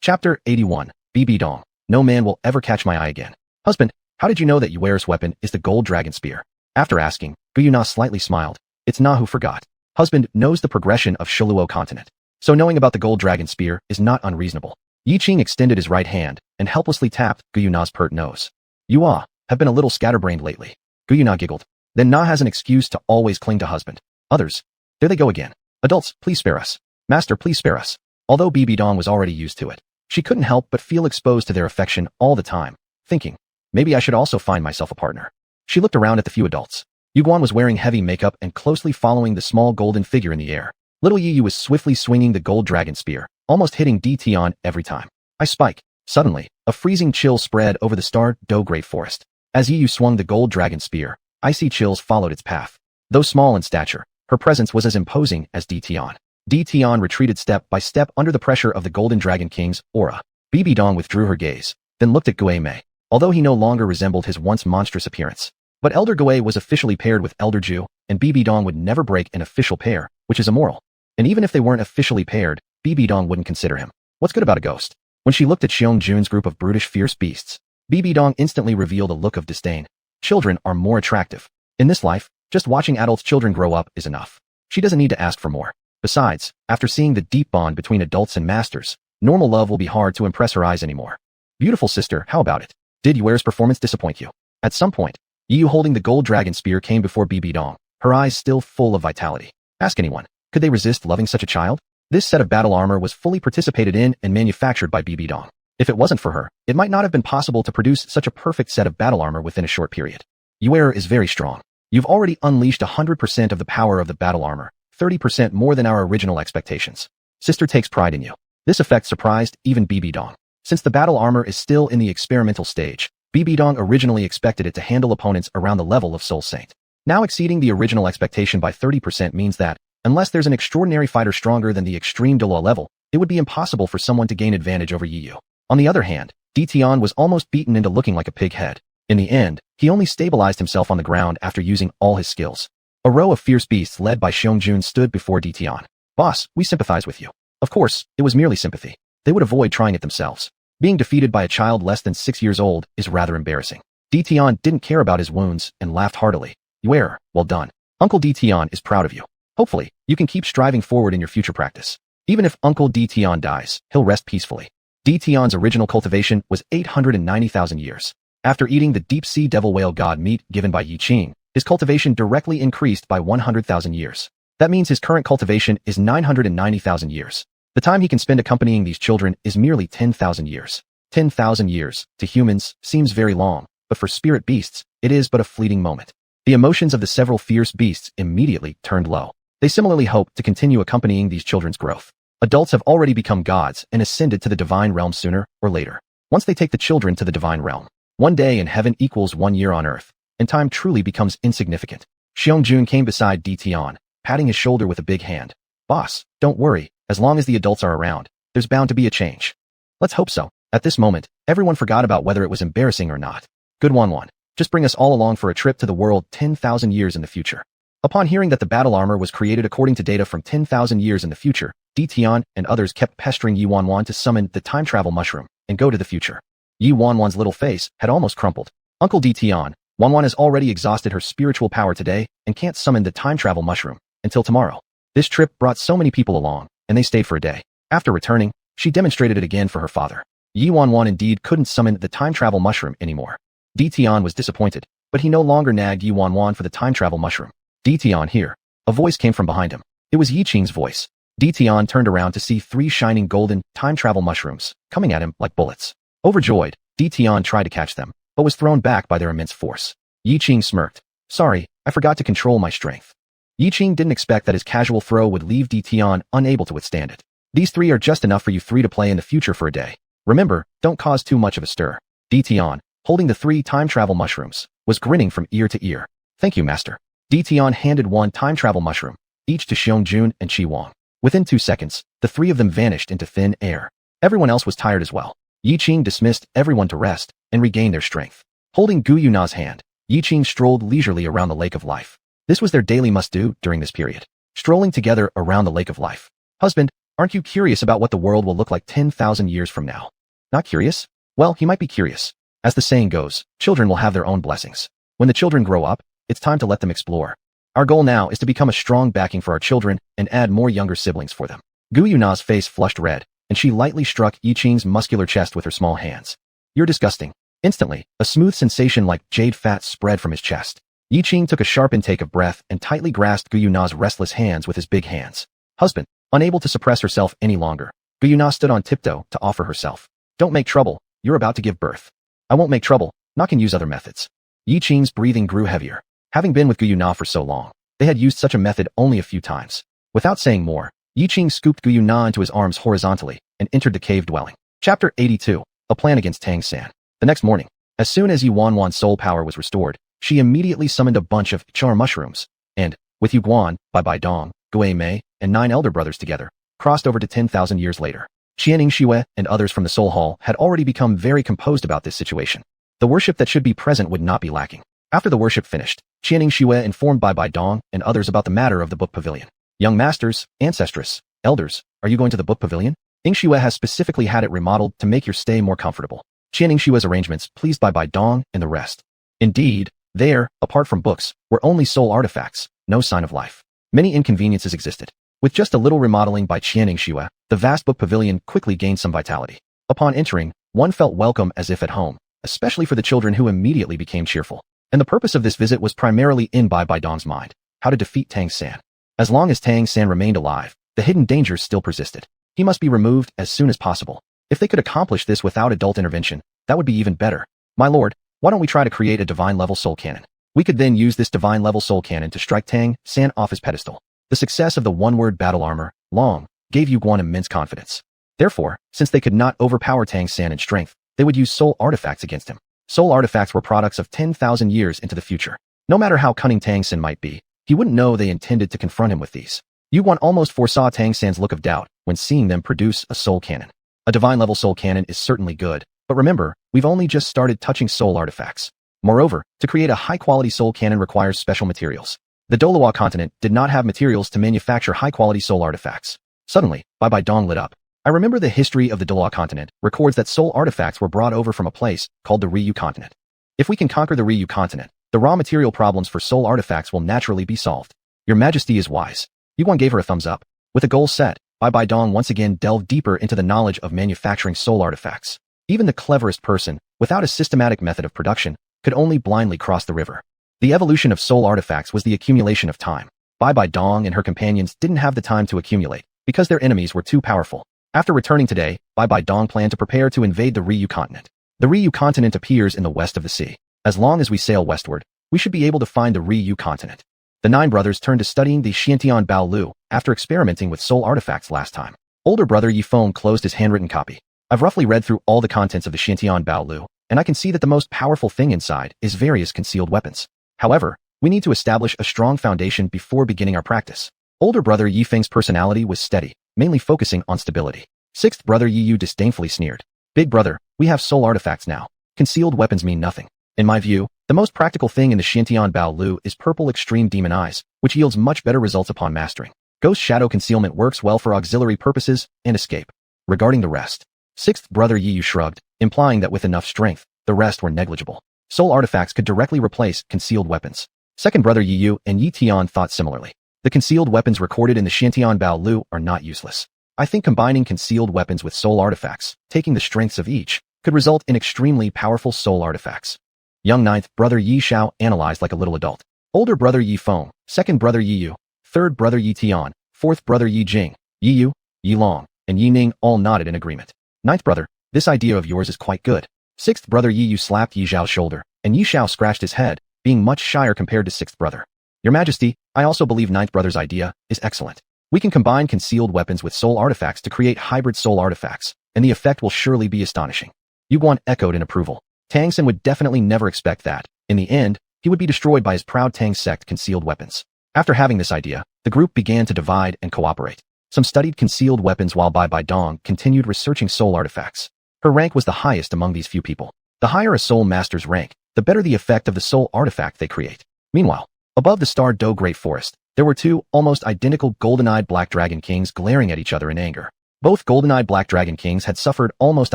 Chapter 81. BB Dong. No man will ever catch my eye again. Husband, how did you know that Yuer's weapon is the gold dragon spear? After asking, Gu Yuna slightly smiled. It's Na who forgot. Husband knows the progression of Shuluo continent. So knowing about the gold dragon spear is not unreasonable. Yiqing extended his right hand and helplessly tapped Gu Yuna's pert nose. You have been a little scatterbrained lately. Gu Yuna giggled. Then Na has an excuse to always cling to husband. Others. There they go again. Adults, please spare us. Master, please spare us. Although BB Dong was already used to it, she couldn't help but feel exposed to their affection all the time, thinking, maybe I should also find myself a partner. She looked around at the few adults. Yu Guan was wearing heavy makeup and closely following the small golden figure in the air. Little Yi Yu was swiftly swinging the gold dragon spear, almost hitting Tian every time. I spike. Suddenly, a freezing chill spread over the Star Do Great Forest. As Yi Yu swung the gold dragon spear, icy chills followed its path. Though small in stature, her presence was as imposing as Tian. Tian retreated step by step under the pressure of the golden dragon king's aura. BB Dong withdrew her gaze, then looked at Gue Mei, although he no longer resembled his once monstrous appearance. But Elder Gue was officially paired with Elder Ju, and BB Dong would never break an official pair, which is immoral. And even if they weren't officially paired, BB Dong wouldn't consider him. What's good about a ghost? When she looked at Xiong Jun's group of brutish fierce beasts, BB Dong instantly revealed a look of disdain. Children are more attractive. In this life, just watching adult children grow up is enough. She doesn't need to ask for more. Besides, after seeing the deep bond between adults and masters, normal love will be hard to impress her eyes anymore. Beautiful sister, how about it? Did Yuer's performance disappoint you? At some point, Yi Yu holding the gold dragon spear came before BB Dong, her eyes still full of vitality. Ask anyone, could they resist loving such a child? This set of battle armor was fully participated in and manufactured by BB Dong. If it wasn't for her, it might not have been possible to produce such a perfect set of battle armor within a short period. Yuer is very strong. You've already unleashed 100% of the power of the battle armor, 30% more than our original expectations. Sister takes pride in you. This effect surprised even BB Dong. Since the battle armor is still in the experimental stage, Bibidong originally expected it to handle opponents around the level of Soul Saint. Now exceeding the original expectation by 30% means that, unless there's an extraordinary fighter stronger than the extreme Douluo level, it would be impossible for someone to gain advantage over Yiyu. On the other hand, Tian was almost beaten into looking like a pig head. In the end, he only stabilized himself on the ground after using all his skills. A row of fierce beasts led by Xiangjun stood before Tian. Boss, we sympathize with you. Of course, it was merely sympathy. They would avoid trying it themselves. Being defeated by a child less than 6 years old is rather embarrassing. Tian didn't care about his wounds and laughed heartily. Well done. Uncle Tian is proud of you. Hopefully, you can keep striving forward in your future practice. Even if Uncle Tian dies, he'll rest peacefully. Tian's original cultivation was 890,000 years. After eating the deep-sea devil whale god meat given by Yiqing, his cultivation directly increased by 100,000 years. That means his current cultivation is 990,000 years. The time he can spend accompanying these children is merely 10,000 years. 10,000 years, to humans, seems very long, but for spirit beasts, it is but a fleeting moment. The emotions of the several fierce beasts immediately turned low. They similarly hope to continue accompanying these children's growth. Adults have already become gods and ascended to the divine realm sooner or later. Once they take the children to the divine realm, 1 day in heaven equals 1 year on earth, and time truly becomes insignificant. Xiangjun came beside Tian, patting his shoulder with a big hand. Boss, don't worry, as long as the adults are around, there's bound to be a change. Let's hope so. At this moment, everyone forgot about whether it was embarrassing or not. Good xuanhuan. Just bring us all along for a trip to the world 10,000 years in the future. Upon hearing that the battle armor was created according to data from 10,000 years in the future, Tian and others kept pestering xuanhuan to summon the time travel mushroom and go to the future. xuanhuan's little face had almost crumpled. Uncle Tian, xuanhuan has already exhausted her spiritual power today and can't summon the time travel mushroom until tomorrow. This trip brought so many people along, and they stayed for a day. After returning, she demonstrated it again for her father. Xuanhuan indeed couldn't summon the time travel mushroom anymore. Tian was disappointed, but he no longer nagged xuanhuan for the time travel mushroom. Tian, here. A voice came from behind him. It was Yiqing's voice. Tian turned around to see 3 shining golden time travel mushrooms coming at him like bullets. Overjoyed, Tian tried to catch them, but was thrown back by their immense force. Yiqing smirked. Sorry, I forgot to control my strength. Yiqing didn't expect that his casual throw would leave Tian unable to withstand it. These 3 are just enough for you 3 to play in the future for a day. Remember, don't cause too much of a stir. Tian, holding the 3 time travel mushrooms, was grinning from ear to ear. Thank you, master. Tian handed 1 time travel mushroom, each to Xiangjun and Qi. Within 2 seconds, the 3 of them vanished into thin air. Everyone else was tired as well. Yiqing dismissed everyone to rest and regain their strength. Holding Guiyuna's hand, Yiqing strolled leisurely around the Lake of Life. This was their daily must-do during this period. Strolling together around the Lake of Life. Husband, aren't you curious about what the world will look like 10,000 years from now? Not curious? Well, he might be curious. As the saying goes, children will have their own blessings. When the children grow up, it's time to let them explore. Our goal now is to become a strong backing for our children and add more younger siblings for them. Guiyuna's face flushed red, and she lightly struck Yiqing's muscular chest with her small hands. You're disgusting. Instantly, a smooth sensation like jade fat spread from his chest. Yiqing took a sharp intake of breath and tightly grasped Guiyuna's restless hands with his big hands. Husband, unable to suppress herself any longer, Guiyuna stood on tiptoe to offer herself. Don't make trouble, you're about to give birth. I won't make trouble, I can use other methods. Yiqing's breathing grew heavier. Having been with Guiyuna for so long, they had used such a method only a few times. Without saying more, Yiqing scooped Guiyuna into his arms horizontally and entered the cave dwelling. Chapter 82, A Plan Against Tangan. The next morning, as soon as Xuanhuan's soul power was restored, she immediately summoned a bunch of char mushrooms, and, with Yuguan, Bai Dong, Douluo Many, and 9 elder brothers together, crossed over to 10,000 years later. Qianing Xue and others from the Soul Hall had already become very composed about this situation. The worship that should be present would not be lacking. After the worship finished, Qianing Xue informed Bai Dong and others about the matter of the book pavilion. Young masters, ancestress, elders, are you going to the book pavilion? Ying Xue has specifically had it remodeled to make your stay more comfortable. Qianing Xue's arrangements pleased Bai Dong and the rest. Indeed, there, apart from books, were only soul artifacts, no sign of life. Many inconveniences existed. With just a little remodeling by Qianing Xue, the vast book pavilion quickly gained some vitality. Upon entering, one felt welcome as if at home, especially for the children who immediately became cheerful. And the purpose of this visit was primarily in Bai Dong's mind, how to defeat Tangan. As long as Tangan remained alive, the hidden dangers still persisted. He must be removed as soon as possible. If they could accomplish this without adult intervention, that would be even better. My lord, why don't we try to create a divine-level soul cannon? We could then use this divine-level soul cannon to strike Tangan off his pedestal. The success of the one-word battle armor, Long, gave Yuguan immense confidence. Therefore, since they could not overpower Tang San in strength, they would use soul artifacts against him. Soul artifacts were products of 10,000 years into the future. No matter how cunning Tang San might be, he wouldn't know they intended to confront him with these. Yuan almost foresaw Tang San's look of doubt when seeing them produce a soul cannon. A divine-level soul cannon is certainly good, but remember, we've only just started touching soul artifacts. Moreover, to create a high-quality soul cannon requires special materials. The Douluo continent did not have materials to manufacture high-quality soul artifacts. Suddenly, Bai Dong lit up. I remember the history of the Douluo continent records that soul artifacts were brought over from a place called the Ryu continent. If we can conquer the Ryu continent, the raw material problems for soul artifacts will naturally be solved. Your Majesty is wise. Yuan gave her a thumbs up. With a goal set, Bai Dong once again delved deeper into the knowledge of manufacturing soul artifacts. Even the cleverest person, without a systematic method of production, could only blindly cross the river. The evolution of soul artifacts was the accumulation of time. Bai Dong and her companions didn't have the time to accumulate, because their enemies were too powerful. After returning today, Bai Dong planned to prepare to invade the Ryu continent. The Ryu continent appears in the west of the sea. As long as we sail westward, we should be able to find the Ryu continent. The 9 brothers turned to studying the Xiantian Bao Lu after experimenting with soul artifacts last time. Older brother Yifeng closed his handwritten copy. I've roughly read through all the contents of the Xiantian Bao Lu, and I can see that the most powerful thing inside is various concealed weapons. However, we need to establish a strong foundation before beginning our practice. Older brother Yifeng's personality was steady, mainly focusing on stability. 6th brother Yiyu disdainfully sneered. Big brother, we have soul artifacts now. Concealed weapons mean nothing. In my view, the most practical thing in the Xiantian Bao Lu is purple extreme demon eyes, which yields much better results upon mastering. Ghost shadow concealment works well for auxiliary purposes and escape. Regarding the rest, 6th brother Yiyu shrugged, implying that with enough strength, the rest were negligible. Soul artifacts could directly replace concealed weapons. 2nd brother Yiyu and Yi Tian thought similarly. The concealed weapons recorded in the Xiantian Bao Lu are not useless. I think combining concealed weapons with soul artifacts, taking the strengths of each, could result in extremely powerful soul artifacts. Young 9th brother Yi Shao analyzed like a little adult. Older brother Yi Feng, 2nd brother Yi Yu, 3rd brother Yi Tian, 4th brother Yi Jing, Yi Yu, Yi Long, and Yi Ning all nodded in agreement. 9th brother, this idea of yours is quite good. 6th brother Yi Yu slapped Yi Zhao's shoulder, and Yi Shao scratched his head, being much shyer compared to 6th brother. Your Majesty, I also believe 9th brother's idea is excellent. We can combine concealed weapons with soul artifacts to create hybrid soul artifacts, and the effect will surely be astonishing. Yuan echoed in approval. Tang San would definitely never expect that. In the end, he would be destroyed by his proud Tang sect concealed weapons. After having this idea, the group began to divide and cooperate. Some studied concealed weapons while Bai Dong continued researching soul artifacts. Her rank was the highest among these few people. The higher a soul master's rank, the better the effect of the soul artifact they create. Meanwhile, above the Star Do Great Forest, there were 2 almost identical golden-eyed black dragon kings glaring at each other in anger. Both golden-eyed black dragon kings had suffered almost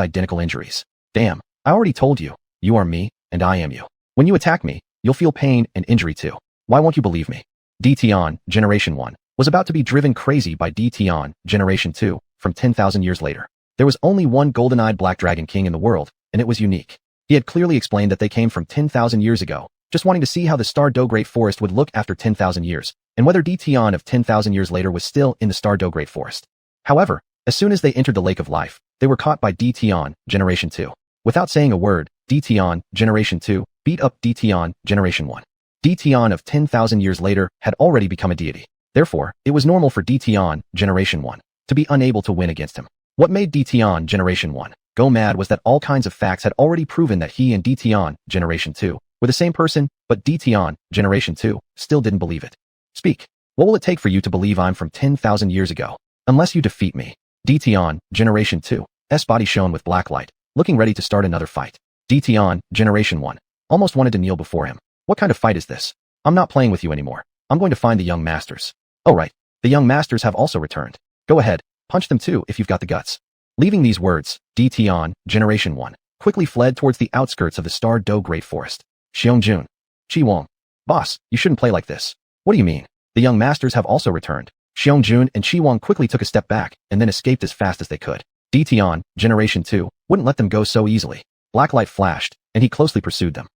identical injuries. Damn, I already told you, you are me, and I am you. When you attack me, you'll feel pain and injury too. Why won't you believe me? D Tian, Generation 1, was about to be driven crazy by D Tian, Generation 2, from 10,000 years later. There was only one golden-eyed black dragon king in the world, and it was unique. He had clearly explained that they came from 10,000 years ago, just wanting to see how the Star Do Great Forest would look after 10,000 years, and whether D Tian of 10,000 years later was still in the Star Do Great Forest. However, as soon as they entered the Lake of Life, they were caught by D Tian, Generation 2. Without saying a word, D Tian, Generation 2, beat up D Tian, Generation 1. D Tian of 10,000 years later had already become a deity. Therefore, it was normal for D Tian, Generation 1, to be unable to win against him. What made D Tian, Generation 1, go mad was that all kinds of facts had already proven that he and D Tian, Generation 2, were the same person, but D Tian, Generation 2, still didn't believe it. Speak. What will it take for you to believe I'm from 10,000 years ago? Unless you defeat me. D Tian, Generation 2's body shone with black light, looking ready to start another fight. D Tian, Generation 1, almost wanted to kneel before him. What kind of fight is this? I'm not playing with you anymore. I'm going to find the young masters. Oh right, the young masters have also returned. Go ahead, punch them too if you've got the guts. Leaving these words, D Tian, Generation 1, quickly fled towards the outskirts of the Star Do Great Forest. Xiong Qi Wong. Boss, you shouldn't play like this. What do you mean? The young masters have also returned. Xiong and Qi Wong quickly took a step back and then escaped as fast as they could. D Tian, Generation 2, wouldn't let them go so easily. Black light flashed, and he closely pursued them.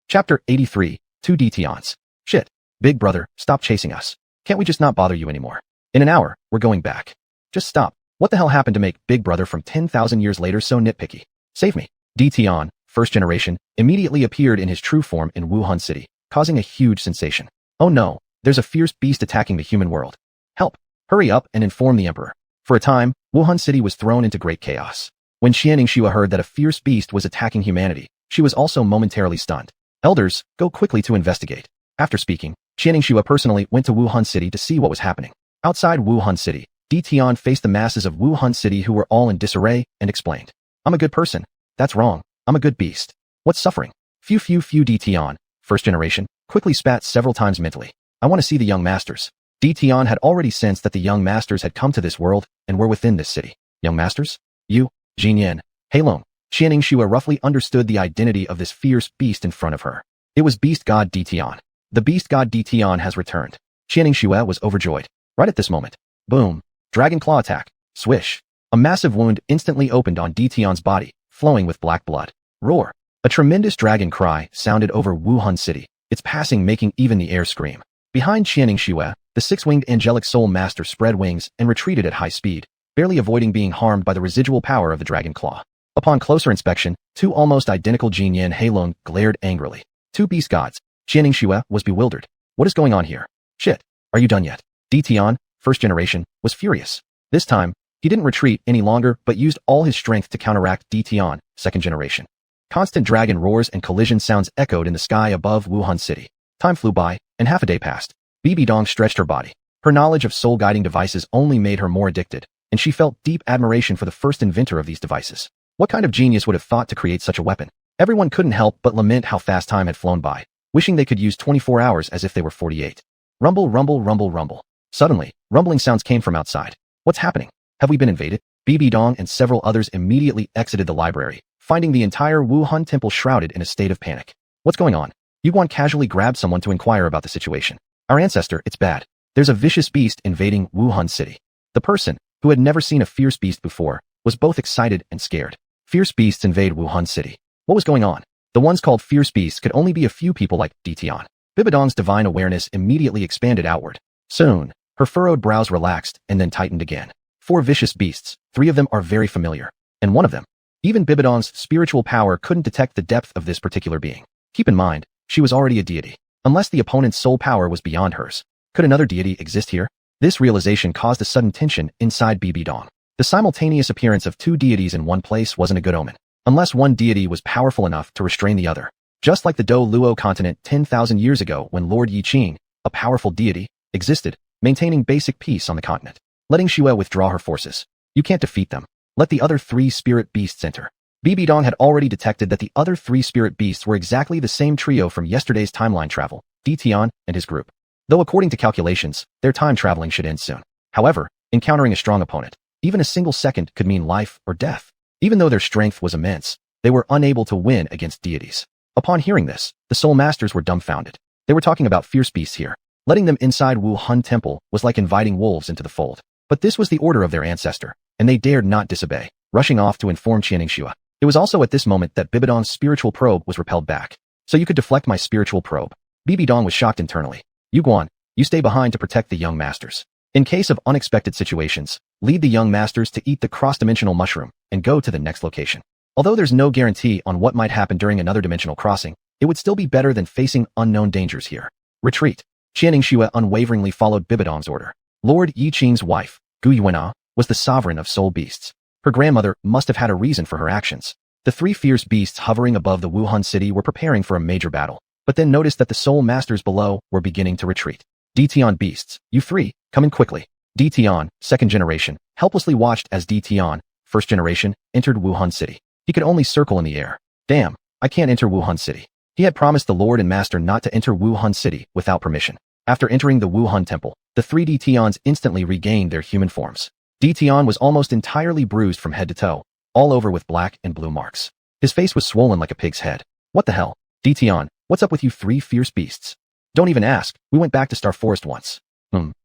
Chapter 83, 2 D Tians. Shit. Big brother, stop chasing us. Can't we just not bother you anymore? In an hour, we're going back. Just stop. What the hell happened to make Big Brother from 10,000 years later so nitpicky? Save me. D Tian, first generation, immediately appeared in his true form in Wuhan City, causing a huge sensation. Oh no, there's a fierce beast attacking the human world. Help. Hurry up and inform the emperor. For a time, Wuhan City was thrown into great chaos. When Xianxue heard that a fierce beast was attacking humanity, she was also momentarily stunned. Elders, go quickly to investigate. After speaking, Xianxue personally went to Wuhan City to see what was happening. Outside Wuhan City, Tian faced the masses of Wuhan City who were all in disarray and explained, I'm a good person. That's wrong. I'm a good beast. What's suffering? Phew Tian, first generation, quickly spat several times mentally. I want to see the young masters. Tian had already sensed that the young masters had come to this world and were within this city. Young masters? You, Jinyan, Heilong. Xianxue roughly understood the identity of this fierce beast in front of her. It was Beast God Tian. The Beast God Tian has returned. Xianxue was overjoyed. Right at this moment. Boom. Dragon claw attack. Swish. A massive wound instantly opened on Tian's body, flowing with black blood. Roar. A tremendous dragon cry sounded over Wuhan City, its passing making even the air scream. Behind Xianxue, the six-winged angelic soul master spread wings and retreated at high speed, barely avoiding being harmed by the residual power of the dragon claw. Upon closer inspection, two almost identical Jinyan Heilong glared angrily. Two beast gods. Xianxue was bewildered. What is going on here? Shit. Are you done yet? Tian, first generation, was furious. This time, he didn't retreat any longer but used all his strength to counteract Tian, second generation. Constant dragon roars and collision sounds echoed in the sky above Wuhan City. Time flew by, and half a day passed. Bibi Dong stretched her body. Her knowledge of soul-guiding devices only made her more addicted, and she felt deep admiration for the first inventor of these devices. What kind of genius would have thought to create such a weapon? Everyone couldn't help but lament how fast time had flown by, wishing they could use 24 hours as if they were 48. Rumble, rumble, rumble, rumble. Suddenly, rumbling sounds came from outside. What's happening? Have we been invaded? Bibi Dong and several others immediately exited the library, finding the entire Wuhan temple shrouded in a state of panic. What's going on? Yuguan casually grabbed someone to inquire about the situation. Our ancestor, it's bad. There's a vicious beast invading Wuhan City. The person, who had never seen a fierce beast before, was both excited and scared. Fierce beasts invade Wuhan City. What was going on? The ones called fierce beasts could only be a few people like Tian. Bibidong's divine awareness immediately expanded outward. Soon, her furrowed brows relaxed and then tightened again. 4 vicious beasts, 3 of them are very familiar, and one of them. Even Bibidong's spiritual power couldn't detect the depth of this particular being. Keep in mind, she was already a deity. Unless the opponent's soul power was beyond hers. Could another deity exist here? This realization caused a sudden tension inside Bibi Dong. The simultaneous appearance of 2 deities in one place wasn't a good omen. Unless one deity was powerful enough to restrain the other. Just like the Douluo continent 10,000 years ago when Lord Yiqing, a powerful deity, existed, maintaining basic peace on the continent. Letting Xue withdraw her forces. You can't defeat them. Let the other 3 spirit beasts enter. Bibi Dong had already detected that the other 3 spirit beasts were exactly the same trio from yesterday's timeline travel, Tian and his group. Though according to calculations, their time traveling should end soon. However, encountering a strong opponent, even a single second could mean life or death. Even though their strength was immense, they were unable to win against deities. Upon hearing this, the Soul Masters were dumbfounded. They were talking about fierce beasts here. Letting them inside Wuhan Temple was like inviting wolves into the fold. But this was the order of their ancestor, and they dared not disobey, rushing off to inform Xianxue. It was also at this moment that Bibidong's spiritual probe was repelled back. So you could deflect my spiritual probe. Bibi Dong was shocked internally. Yuguan, you stay behind to protect the young masters. In case of unexpected situations, lead the young masters to eat the cross-dimensional mushroom and go to the next location. Although there's no guarantee on what might happen during another dimensional crossing, it would still be better than facing unknown dangers here. Retreat. Xianxue unwaveringly followed Bibidong's order. Lord Yiqing's wife, Gu Yuanna, was the sovereign of soul beasts. Her grandmother must have had a reason for her actions. The 3 fierce beasts hovering above the Wuhan city were preparing for a major battle, but then noticed that the soul masters below were beginning to retreat. Tian beasts, you 3, come in quickly. Tian, second generation, helplessly watched as Tian, first generation, entered Wuhan city. He could only circle in the air. Damn, I can't enter Wuhan city. He had promised the Lord and Master not to enter Wuhan city without permission. After entering the Wuhan temple, the 3 Tians instantly regained their human forms. Tian was almost entirely bruised from head to toe, all over with black and blue marks. His face was swollen like a pig's head. What the hell? Tian, what's up with you 3 fierce beasts? Don't even ask, we went back to Star Forest once.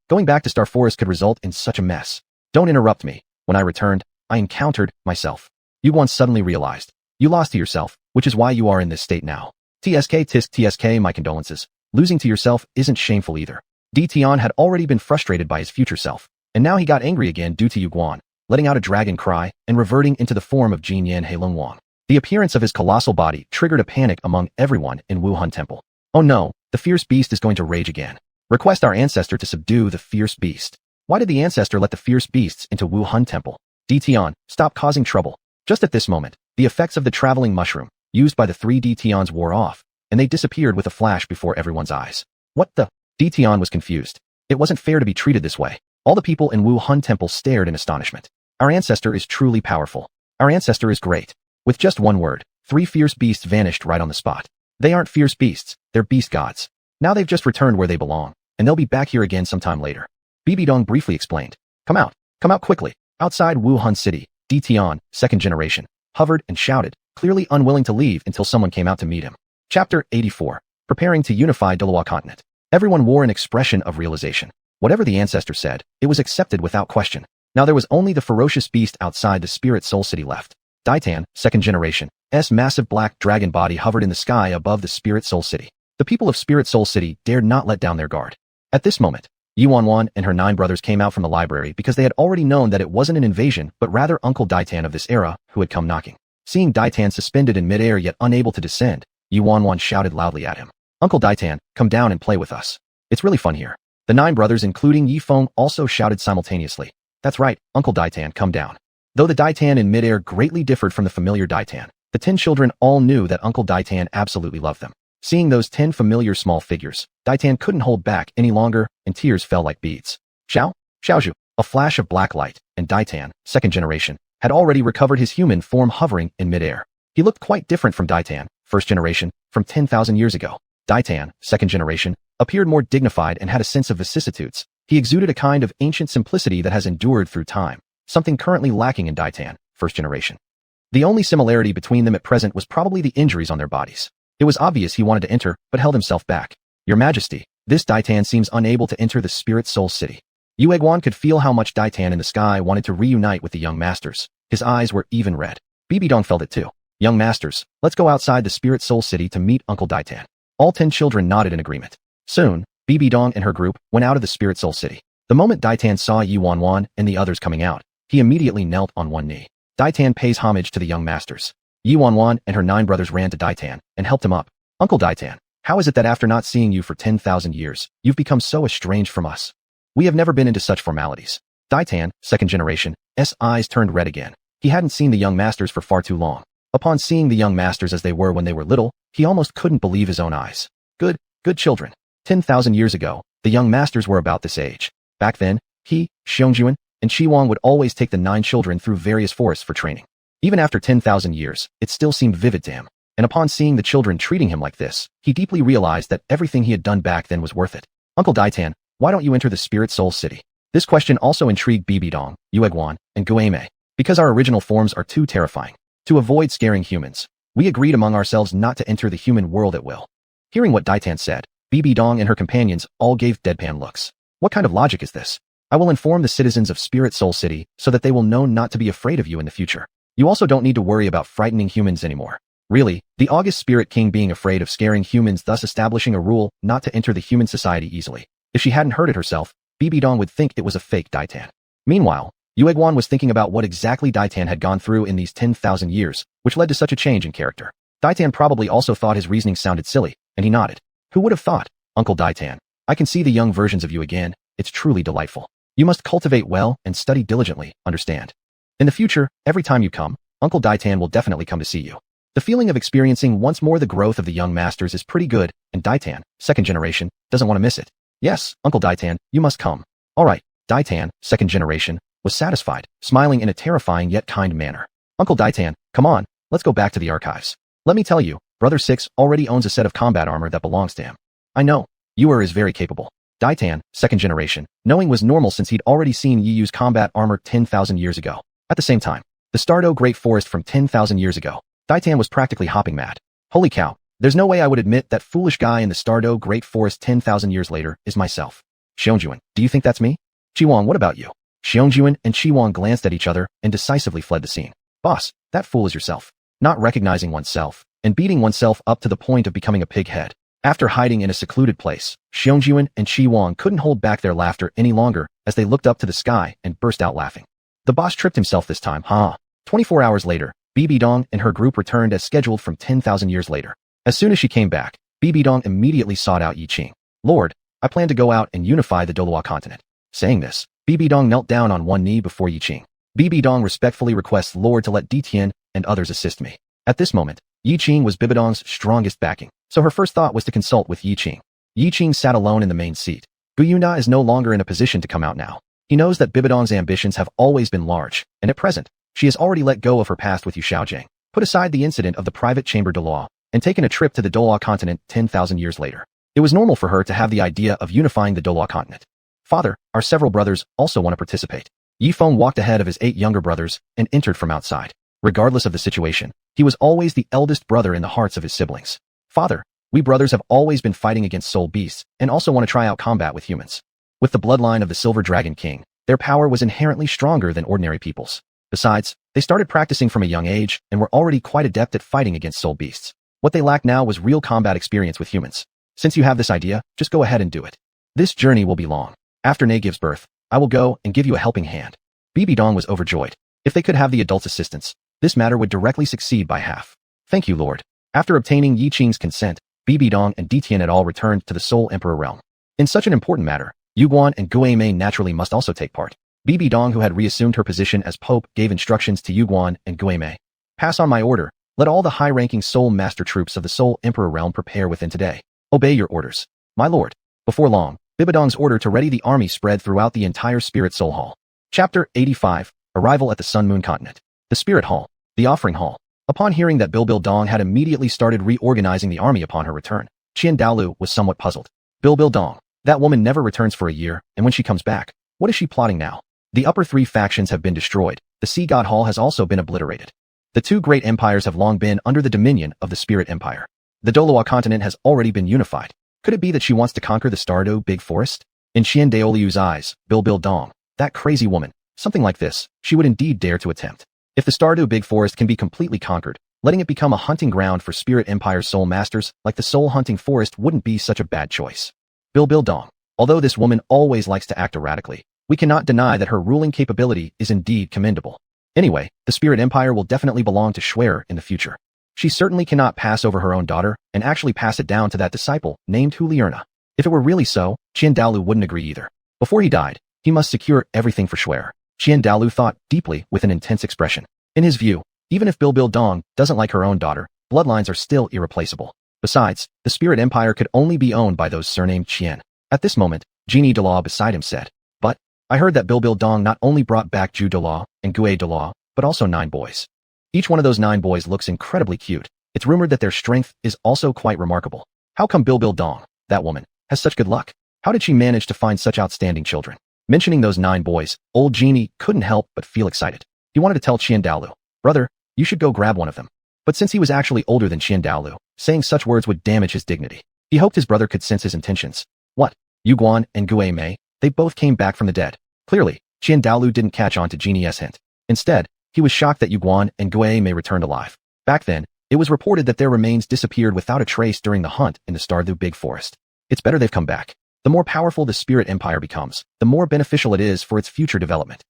Going back to Star Forest could result in such a mess. Don't interrupt me. When I returned, I encountered myself. Yuguan suddenly realized. You lost to yourself, which is why you are in this state now. TSK, my condolences. Losing to yourself isn't shameful either. Tian had already been frustrated by his future self, and now he got angry again due to Yuguan, letting out a dragon cry and reverting into the form of Jinyan Heilongwang. The appearance of his colossal body triggered a panic among everyone in Wuhan Temple. Oh no, the fierce beast is going to rage again. Request our ancestor to subdue the fierce beast. Why did the ancestor let the fierce beasts into Wuhan Temple? Dtion, stop causing trouble. Just at this moment, the effects of the traveling mushroom, used by the 3 Dtions wore off, and they disappeared with a flash before everyone's eyes. What the? Dtion was confused. It wasn't fair to be treated this way. All the people in Wuhan Temple stared in astonishment. Our ancestor is truly powerful. Our ancestor is great. With just one word, 3 fierce beasts vanished right on the spot. They aren't fierce beasts, they're beast gods. Now they've just returned where they belong, and they'll be back here again sometime later. Bibidong briefly explained. Come out quickly. Outside Wuhan City, Dtion, second generation, hovered and shouted, clearly unwilling to leave until someone came out to meet him. Chapter 84. Preparing to unify Douluo continent. Everyone wore an expression of realization. Whatever the ancestor said, it was accepted without question. Now there was only the ferocious beast outside the Spirit Soul City left. Ditan, second generation, massive black dragon body hovered in the sky above the Spirit Soul City. The people of Spirit Soul City dared not let down their guard. At this moment, Xuanhuan and her 9 brothers came out from the library because they had already known that it wasn't an invasion but rather Uncle Ditan of this era who had come knocking. Seeing Ditan suspended in midair yet unable to descend, Xuanhuan shouted loudly at him. Uncle Ditan, come down and play with us. It's really fun here. The 9 brothers including Yifeng also shouted simultaneously. That's right, Uncle Ditan, come down. Though the Ditan in midair greatly differed from the familiar Ditan, the 10 children all knew that Uncle Ditan absolutely loved them. Seeing those 10 familiar small figures, Ditan couldn't hold back any longer, and tears fell like beads. Xiaozhu, a flash of black light, and Ditan, second generation, had already recovered his human form hovering in midair. He looked quite different from Ditan, first generation, from 10,000 years ago. Ditan, second generation, appeared more dignified and had a sense of vicissitudes. He exuded a kind of ancient simplicity that has endured through time, something currently lacking in Ditan, first generation. The only similarity between them at present was probably the injuries on their bodies. It was obvious he wanted to enter, but held himself back. Your Majesty, this Ditan seems unable to enter the Spirit Soul City. Yueguan could feel how much Ditan in the sky wanted to reunite with the young masters. His eyes were even red. Bibidong felt it too. Young masters, let's go outside the Spirit Soul City to meet Uncle Ditan. All 10 children nodded in agreement. Soon, Bibidong and her group went out of the Spirit Soul City. The moment Ditan saw Yuanhuan and the others coming out, he immediately knelt on one knee. Ditan pays homage to the young masters. Yuanhuan and her 9 brothers ran to Ditan and helped him up. Uncle Ditan, how is it that after not seeing you for 10,000 years, you've become so estranged from us? We have never been into such formalities. Ditan, second generation, eyes turned red again. He hadn't seen the young masters for far too long. Upon seeing the young masters as they were when they were little, he almost couldn't believe his own eyes. Good children. 10,000 years ago, the young masters were about this age. Back then, he, Xiongjuan, and Shiwang would always take the 9 children through various forests for training. Even after 10,000 years, it still seemed vivid to him. And upon seeing the children treating him like this, he deeply realized that everything he had done back then was worth it. Uncle Ditan, why don't you enter the Spirit Soul City? This question also intrigued Bibidong, Yueguan, and Guame. Because our original forms are too terrifying. To avoid scaring humans, we agreed among ourselves not to enter the human world at will. Hearing what Ditan said, Bibidong and her companions all gave deadpan looks. What kind of logic is this? I will inform the citizens of Spirit Soul City so that they will know not to be afraid of you in the future. You also don't need to worry about frightening humans anymore. Really, the August Spirit King being afraid of scaring humans, thus establishing a rule not to enter the human society easily. If she hadn't heard it herself, Bibidong would think it was a fake Ditan. Meanwhile, Yueguan was thinking about what exactly Ditan had gone through in these 10,000 years, which led to such a change in character. Ditan probably also thought his reasoning sounded silly, and he nodded. Who would have thought? Uncle Ditan, I can see the young versions of you again. It's truly delightful. You must cultivate well and study diligently, understand? In the future, every time you come, Uncle Ditan will definitely come to see you. The feeling of experiencing once more the growth of the young masters is pretty good, and Ditan, second generation, doesn't want to miss it. Yes, Uncle Ditan, you must come. All right, Ditan, second generation, was satisfied, smiling in a terrifying yet kind manner. Uncle Ditan, come on, let's go back to the archives. Let me tell you, Brother 6 already owns a set of combat armor that belongs to him. I know, Yuer is very capable. Ditan, second generation, knowing was normal since he'd already seen Yi use combat armor 10,000 years ago. At the same time, the Stardo Great Forest from 10,000 years ago, Ditan was practically hopping mad. Holy cow, there's no way I would admit that foolish guy in the Stardo Great Forest 10,000 years later is myself. Xiongjuan, do you think that's me? Chiwang, what about you? Xiongjuan and Chiwang glanced at each other and decisively fled the scene. Boss, that fool is yourself. Not recognizing oneself, and beating oneself up to the point of becoming a pig head. After hiding in a secluded place, Xiongjuan and Chiwang couldn't hold back their laughter any longer as they looked up to the sky and burst out laughing. The boss tripped himself this time, huh? 24 hours later, Bibidong and her group returned as scheduled from 10,000 years later. As soon as she came back, Bibidong immediately sought out Yiqing. Lord, I plan to go out and unify the Douluo continent. Saying this, Bibidong knelt down on one knee before Yiqing. Bibidong respectfully requests Lord to let Ditian and others assist me. At this moment, Yiqing was Bibidong's strongest backing, so her first thought was to consult with Yiqing. Yiqing sat alone in the main seat. Guyuna is no longer in a position to come out now. He knows that Bibidong's ambitions have always been large, and at present, she has already let go of her past with Yu Xiaojiang, put aside the incident of the private chamber Douluo, and taken a trip to the Douluo continent 10,000 years later. It was normal for her to have the idea of unifying the Douluo continent. Father, our several brothers also want to participate. Yifeng walked ahead of his 8 younger brothers and entered from outside. Regardless of the situation, he was always the eldest brother in the hearts of his siblings. Father, we brothers have always been fighting against soul beasts and also want to try out combat with humans. With the bloodline of the Silver Dragon King, their power was inherently stronger than ordinary people's. Besides, they started practicing from a young age and were already quite adept at fighting against soul beasts. What they lacked now was real combat experience with humans. Since you have this idea, just go ahead and do it. This journey will be long. After Ne gives birth, I will go and give you a helping hand. Bibidong was overjoyed. If they could have the adult's assistance, this matter would directly succeed by half. Thank you, Lord. After obtaining Yiqing's consent, Bibidong and Ditian et al. Returned to the Soul Emperor realm. In such an important matter, Xuanhuan and Guimei naturally must also take part. Bibidong, who had reassumed her position as Pope, gave instructions to Xuanhuan and Guimei. Pass on my order. Let all the high-ranking Soul Master troops of the Soul Emperor realm prepare within today. Obey your orders. My lord. Before long, Bibidong's order to ready the army spread throughout the entire Spirit Soul Hall. Chapter 85, Arrival at the Sun Moon Continent. The Spirit Hall. The Offering Hall. Upon hearing that Bibidong had immediately started reorganizing the army upon her return, Qian Daolu was somewhat puzzled. Bibidong, that woman never returns for a year, and when she comes back, what is she plotting now? The upper 3 factions have been destroyed. The Sea God Hall has also been obliterated. The 2 great empires have long been under the dominion of the Spirit Empire. The Douluo continent has already been unified. Could it be that she wants to conquer the Stardew Big Forest? In Qian Daoliu's eyes, Bibidong, that crazy woman, something like this, she would indeed dare to attempt. If the Stardew Big Forest can be completely conquered, letting it become a hunting ground for Spirit Empire soul masters like the Soul Hunting Forest wouldn't be such a bad choice. Bibidong, although this woman always likes to act erratically, we cannot deny that her ruling capability is indeed commendable. Anyway, the Spirit Empire will definitely belong to Schwer in the future. She certainly cannot pass over her own daughter and actually pass it down to that disciple named Hulierna. If it were really so, Qian Daolu wouldn't agree either. Before he died, he must secure everything for Schwer. Qian Daolu thought deeply with an intense expression. In his view, even if Bibidong doesn't like her own daughter, bloodlines are still irreplaceable. Besides, the Spirit Empire could only be owned by those surnamed Qian. At this moment, Genie Douluo beside him said, "But, I heard that Bibidong not only brought back Ju Douluo and Gue Douluo, but also 9 boys. Each one of those 9 boys looks incredibly cute. It's rumored that their strength is also quite remarkable. How come Bibidong, that woman, has such good luck? How did she manage to find such outstanding children?" Mentioning those 9 boys, old Genie couldn't help but feel excited. He wanted to tell Qian Daolu, "Brother, you should go grab one of them." But since he was actually older than Qian Daolu, saying such words would damage his dignity. He hoped his brother could sense his intentions. What? Xuanhuan and Guimei, they both came back from the dead. Clearly, Qian Daolu didn't catch on to Genie's hint. Instead, he was shocked that Xuanhuan and Guimei returned alive. Back then, it was reported that their remains disappeared without a trace during the hunt in the Stardew Big Forest. It's better they've come back. The more powerful the Spirit Empire becomes, the more beneficial it is for its future development.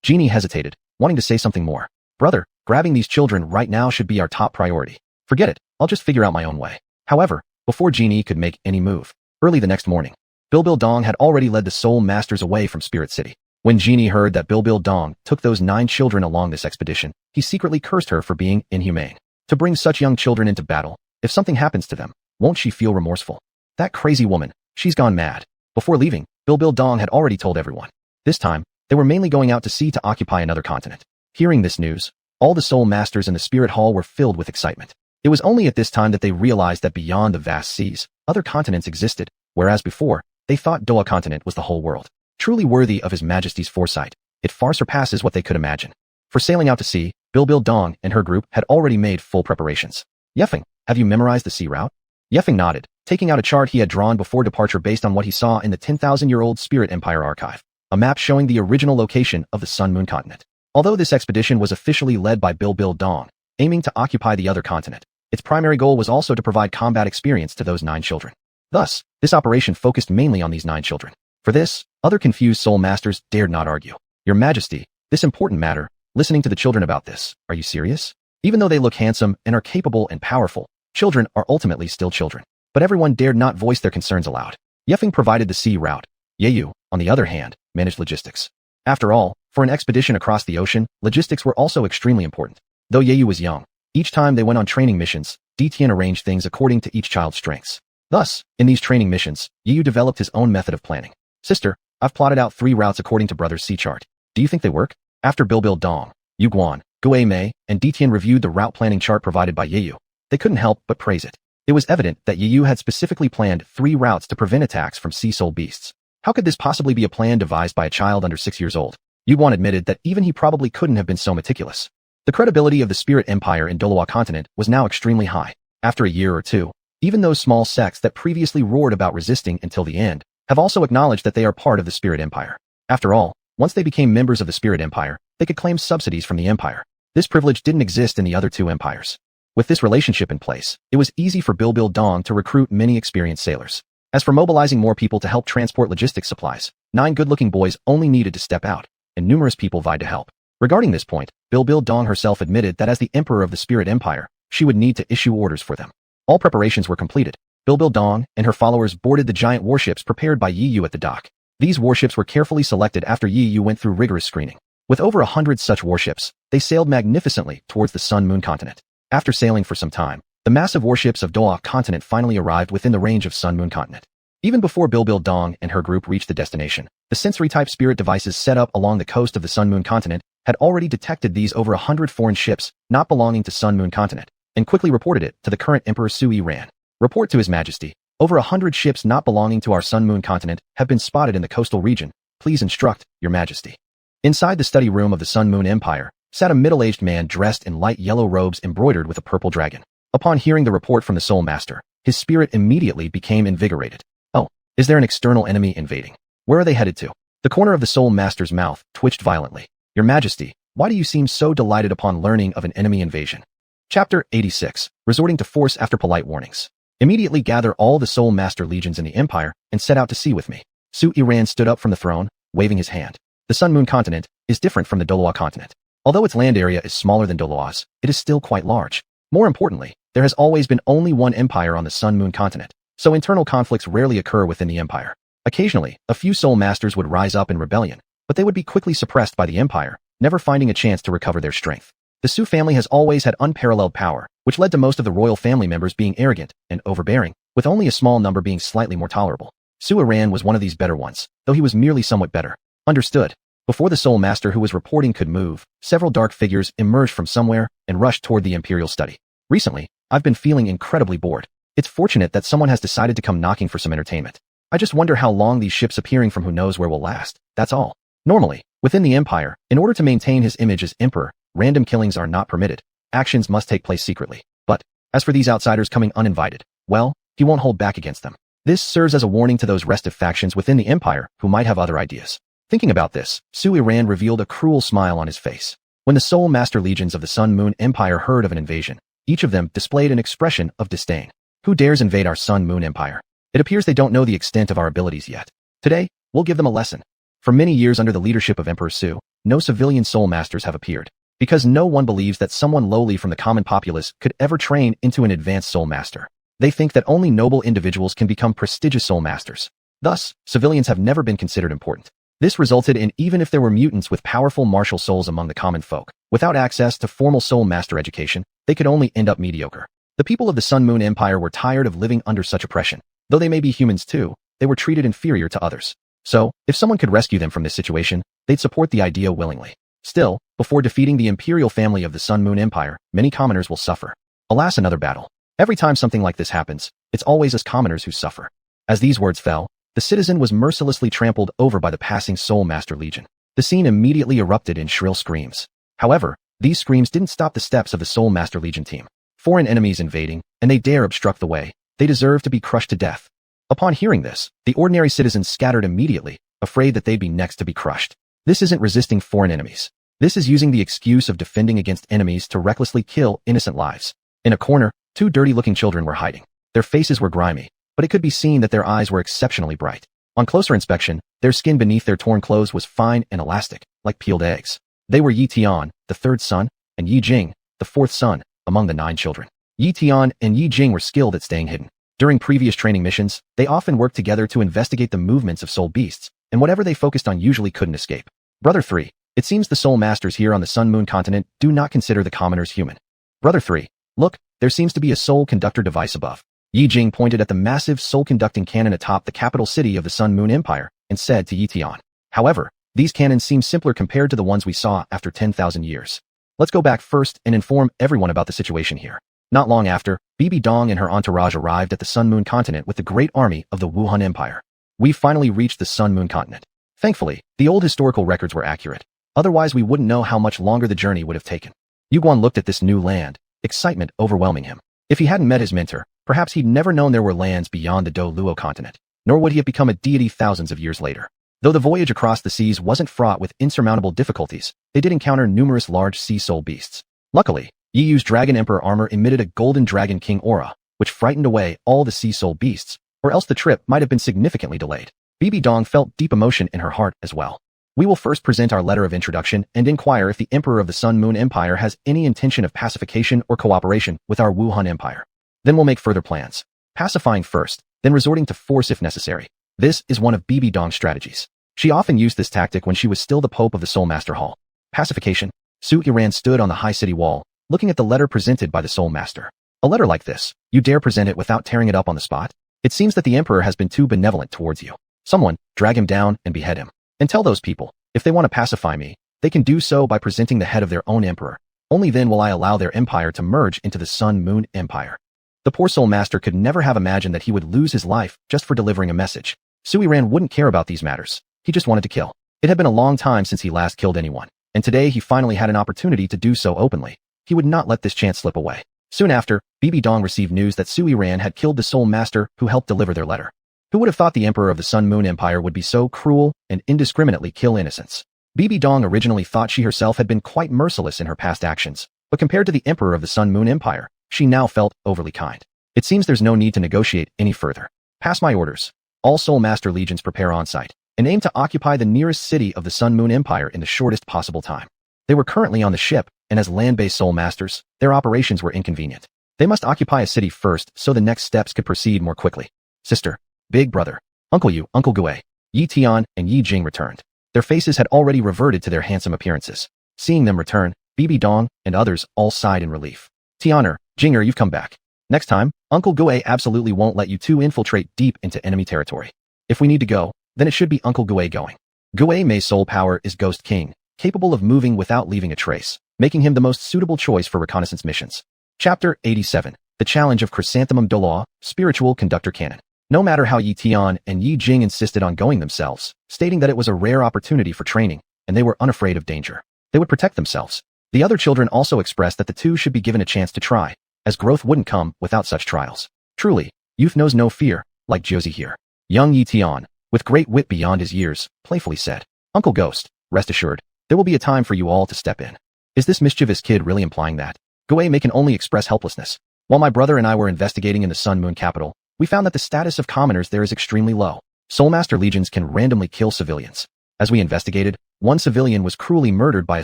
Genie hesitated, wanting to say something more. "Brother, grabbing these children right now should be our top priority. Forget it, I'll just figure out my own way." However, before Genie could make any move, early the next morning, Bibidong had already led the Soul Masters away from Spirit City. When Genie heard that Bibidong took those 9 children along this expedition, he secretly cursed her for being inhumane. To bring such young children into battle, if something happens to them, won't she feel remorseful? That crazy woman, she's gone mad. Before leaving, Bibidong had already told everyone. This time, they were mainly going out to sea to occupy another continent. Hearing this news, all the Soul Masters in the Spirit Hall were filled with excitement. It was only at this time that they realized that beyond the vast seas, other continents existed, whereas before, they thought Douluo continent was the whole world. Truly worthy of His Majesty's foresight, it far surpasses what they could imagine. For sailing out to sea, Bibidong and her group had already made full preparations. "Yiqing, have you memorized the sea route?" Yiqing nodded, taking out a chart he had drawn before departure based on what he saw in the 10,000-year-old Spirit Empire archive, a map showing the original location of the Sun Moon continent. Although this expedition was officially led by Bibidong, aiming to occupy the other continent, its primary goal was also to provide combat experience to those 9 children. Thus, this operation focused mainly on these 9 children. For this, other confused soul masters dared not argue. "Your Majesty, this important matter, listening to the children about this, are you serious? Even though they look handsome and are capable and powerful, children are ultimately still children." But everyone dared not voice their concerns aloud. Yiqing provided the sea route. Yeyu, on the other hand, managed logistics. After all, For an expedition across the ocean, logistics were also extremely important. Though Yeyu was young, each time they went on training missions, Tian arranged things according to each child's strengths. Thus, in these training missions, Yeyu developed his own method of planning. Sister, I've plotted out 3 routes according to brother's sea chart. Do you think they work? After Bilbil Dong, Yuguan, Guo Mei, and Tian reviewed the route planning chart provided by Yeyu, they couldn't help but praise it. It was evident that Yeyu had specifically planned 3 routes to prevent attacks from sea soul beasts. How could this possibly be a plan devised by a child under 6 years old? Yuguan admitted that even he probably couldn't have been so meticulous. The credibility of the Spirit Empire in Douluo continent was now extremely high. After a year or two, even those small sects that previously roared about resisting until the end have also acknowledged that they are part of the Spirit Empire. After all, once they became members of the Spirit Empire, they could claim subsidies from the Empire. This privilege didn't exist in the other 2 empires. With this relationship in place, it was easy for Bilbil Dong to recruit many experienced sailors. As for mobilizing more people to help transport logistics supplies, 9 good-looking boys only needed to step out, and numerous people vied to help. Regarding this point, Bilbil Dong herself admitted that as the Emperor of the Spirit Empire, she would need to issue orders for them. All preparations were completed. Bilbil Dong and her followers boarded the giant warships prepared by Yiyu at the dock. These warships were carefully selected after Yiyu went through rigorous screening. With over 100 such warships, they sailed magnificently towards the Sun-Moon continent. After sailing for some time, the massive warships of Douluo continent finally arrived within the range of Sun-Moon continent. Even before Bilbil Dong and her group reached the destination, the sensory-type spirit devices set up along the coast of the Sun-Moon continent had already detected these over 100 foreign ships not belonging to Sun-Moon continent, and quickly reported it to the current Emperor Sui Ran. Report to His Majesty, over 100 ships not belonging to our Sun-Moon continent have been spotted in the coastal region. Please instruct, Your Majesty. Inside the study room of the Sun-Moon Empire sat a middle-aged man dressed in light yellow robes embroidered with a purple dragon. Upon hearing the report from the Soul Master, his spirit immediately became invigorated. Oh, is there an external enemy invading? Where are they headed to? The corner of the Soul Master's mouth twitched violently. Your Majesty, why do you seem so delighted upon learning of an enemy invasion? Chapter 86, Resorting to Force After Polite Warnings. Immediately gather all the Soul Master legions in the Empire and set out to sea with me. Sui Ran stood up from the throne, waving his hand. The Sun-Moon continent is different from the Douluo continent. Although its land area is smaller than Douluo's, it is still quite large. More importantly, there has always been only one empire on the Sun-Moon continent, so internal conflicts rarely occur within the empire. Occasionally, a few Soul Masters would rise up in rebellion, but they would be quickly suppressed by the empire, never finding a chance to recover their strength. The Su family has always had unparalleled power, which led to most of the royal family members being arrogant and overbearing, with only a small number being slightly more tolerable. Sui Ran was one of these better ones, though he was merely somewhat better. Understood. Before the Soul Master who was reporting could move, several dark figures emerged from somewhere and rushed toward the Imperial study. Recently, I've been feeling incredibly bored. It's fortunate that someone has decided to come knocking for some entertainment. I just wonder how long these ships appearing from who knows where will last, that's all. Normally, within the Empire, in order to maintain his image as Emperor, random killings are not permitted. Actions must take place secretly. But, as for these outsiders coming uninvited, well, he won't hold back against them. This serves as a warning to those restive factions within the Empire who might have other ideas. Thinking about this, Sui Ran revealed a cruel smile on his face. When the Soul Master legions of the Sun-Moon Empire heard of an invasion, each of them displayed an expression of disdain. Who dares invade our Sun-Moon Empire? It appears they don't know the extent of our abilities yet. Today, we'll give them a lesson. For many years under the leadership of Emperor Su, no civilian Soul Masters have appeared, because no one believes that someone lowly from the common populace could ever train into an advanced Soul Master. They think that only noble individuals can become prestigious Soul Masters. Thus, civilians have never been considered important. This resulted in even if there were mutants with powerful martial souls among the common folk, without access to formal Soul Master education, they could only end up mediocre. The people of the Sun-Moon Empire were tired of living under such oppression. Though they may be humans too, they were treated inferior to others. So, if someone could rescue them from this situation, they'd support the idea willingly. Still, before defeating the imperial family of the Sun-Moon Empire, many commoners will suffer. Alas, another battle. Every time something like this happens, it's always us commoners who suffer. As these words fell, the citizen was mercilessly trampled over by the passing Soul Master Legion. The scene immediately erupted in shrill screams. However, these screams didn't stop the steps of the Soul Master Legion team. Foreign enemies invading, and they dare obstruct the way. They deserve to be crushed to death. Upon hearing this, the ordinary citizens scattered immediately, afraid that they'd be next to be crushed. This isn't resisting foreign enemies. This is using the excuse of defending against enemies to recklessly kill innocent lives. In a corner, 2 dirty-looking children were hiding. Their faces were grimy, but it could be seen that their eyes were exceptionally bright. On closer inspection, their skin beneath their torn clothes was fine and elastic, like peeled eggs. They were Yiqing, the 3rd son, and Yiqing, the 4th son, among the 9 children. Yiqing and Yiqing were skilled at staying hidden. During previous training missions, they often worked together to investigate the movements of soul beasts, and whatever they focused on usually couldn't escape. Brother 3, It seems the Soul Masters here on the Sun Moon continent do not consider the commoners human. Brother 3. Look, there seems to be a soul conductor device above. Yiqing pointed at the massive soul-conducting cannon atop the capital city of the Sun Moon Empire and said to Yiqing. However, these cannons seem simpler compared to the ones we saw after 10,000 years. Let's go back first and inform everyone about the situation here. Not long after, Bibi Dong and her entourage arrived at the Sun Moon continent with the great army of the Wuhan Empire. We finally reached the Sun Moon continent. Thankfully, the old historical records were accurate. Otherwise, we wouldn't know how much longer the journey would have taken. Yuguan looked at this new land, excitement overwhelming him. If he hadn't met his mentor, perhaps he'd never known there were lands beyond the Douluo continent, nor would he have become a deity thousands of years later. Though the voyage across the seas wasn't fraught with insurmountable difficulties, they did encounter numerous large sea soul beasts. Luckily, Yiyu's Dragon Emperor armor emitted a golden dragon king aura, which frightened away all the sea soul beasts, or else the trip might have been significantly delayed. Bibi Dong felt deep emotion in her heart as well. We will first present our letter of introduction and inquire if the Emperor of the Sun Moon Empire has any intention of pacification or cooperation with our Wuhan Empire. Then we'll make further plans. Pacifying first, then resorting to force if necessary. This is one of Bibi Dong's strategies. She often used this tactic when she was still the Pope of the Soul Master Hall. Pacification. Xuanhuan stood on the high city wall, looking at the letter presented by the Soul Master. A letter like this, you dare present it without tearing it up on the spot? It seems that the Emperor has been too benevolent towards you. Someone, drag him down and behead him. And tell those people, if they want to pacify me, they can do so by presenting the head of their own emperor. Only then will I allow their empire to merge into the Sun Moon Empire. The poor Soul Master could never have imagined that he would lose his life just for delivering a message. Xuanhuan wouldn't care about these matters. He just wanted to kill. It had been a long time since he last killed anyone, and today he finally had an opportunity to do so openly. He would not let this chance slip away. Soon after, Bibi Dong received news that Xuanhuan had killed the Soul Master who helped deliver their letter. Who would have thought the Emperor of the Sun Moon Empire would be so cruel and indiscriminately kill innocents? Bibi Dong originally thought she herself had been quite merciless in her past actions, but compared to the Emperor of the Sun Moon Empire, she now felt overly kind. It seems there's no need to negotiate any further. Pass my orders. All Soul Master legions prepare on site, and aim to occupy the nearest city of the Sun Moon Empire in the shortest possible time. They were currently on the ship, and as land-based Soul Masters, their operations were inconvenient. They must occupy a city first so the next steps could proceed more quickly. Sister, Big Brother, Uncle Yu, Uncle Gui, Yiqing, and Yiqing returned. Their faces had already reverted to their handsome appearances. Seeing them return, Bibi Dong and others all sighed in relief. Tianer, Jinger, you've come back. Next time, Uncle Gui absolutely won't let you two infiltrate deep into enemy territory. If we need to go, then it should be Uncle Gui going. Gui Mei's soul power is Ghost King, capable of moving without leaving a trace, making him the most suitable choice for reconnaissance missions. Chapter 87. The Challenge of Chrysanthemum Douluo, Spiritual Conductor Cannon. No matter how Yiqing and Yiqing insisted on going themselves, stating that it was a rare opportunity for training, and they were unafraid of danger. They would protect themselves. The other children also expressed that the two should be given a chance to try, as growth wouldn't come without such trials. Truly, youth knows no fear, like Josie here. Young Yiqing, with great wit beyond his years, playfully said, Uncle Ghost, rest assured, there will be a time for you all to step in. Is this mischievous kid really implying that? Gui Mei can only express helplessness. While my brother and I were investigating in the Sun Moon capital, we found that the status of commoners there is extremely low. Soul Master legions can randomly kill civilians. As we investigated, one civilian was cruelly murdered by a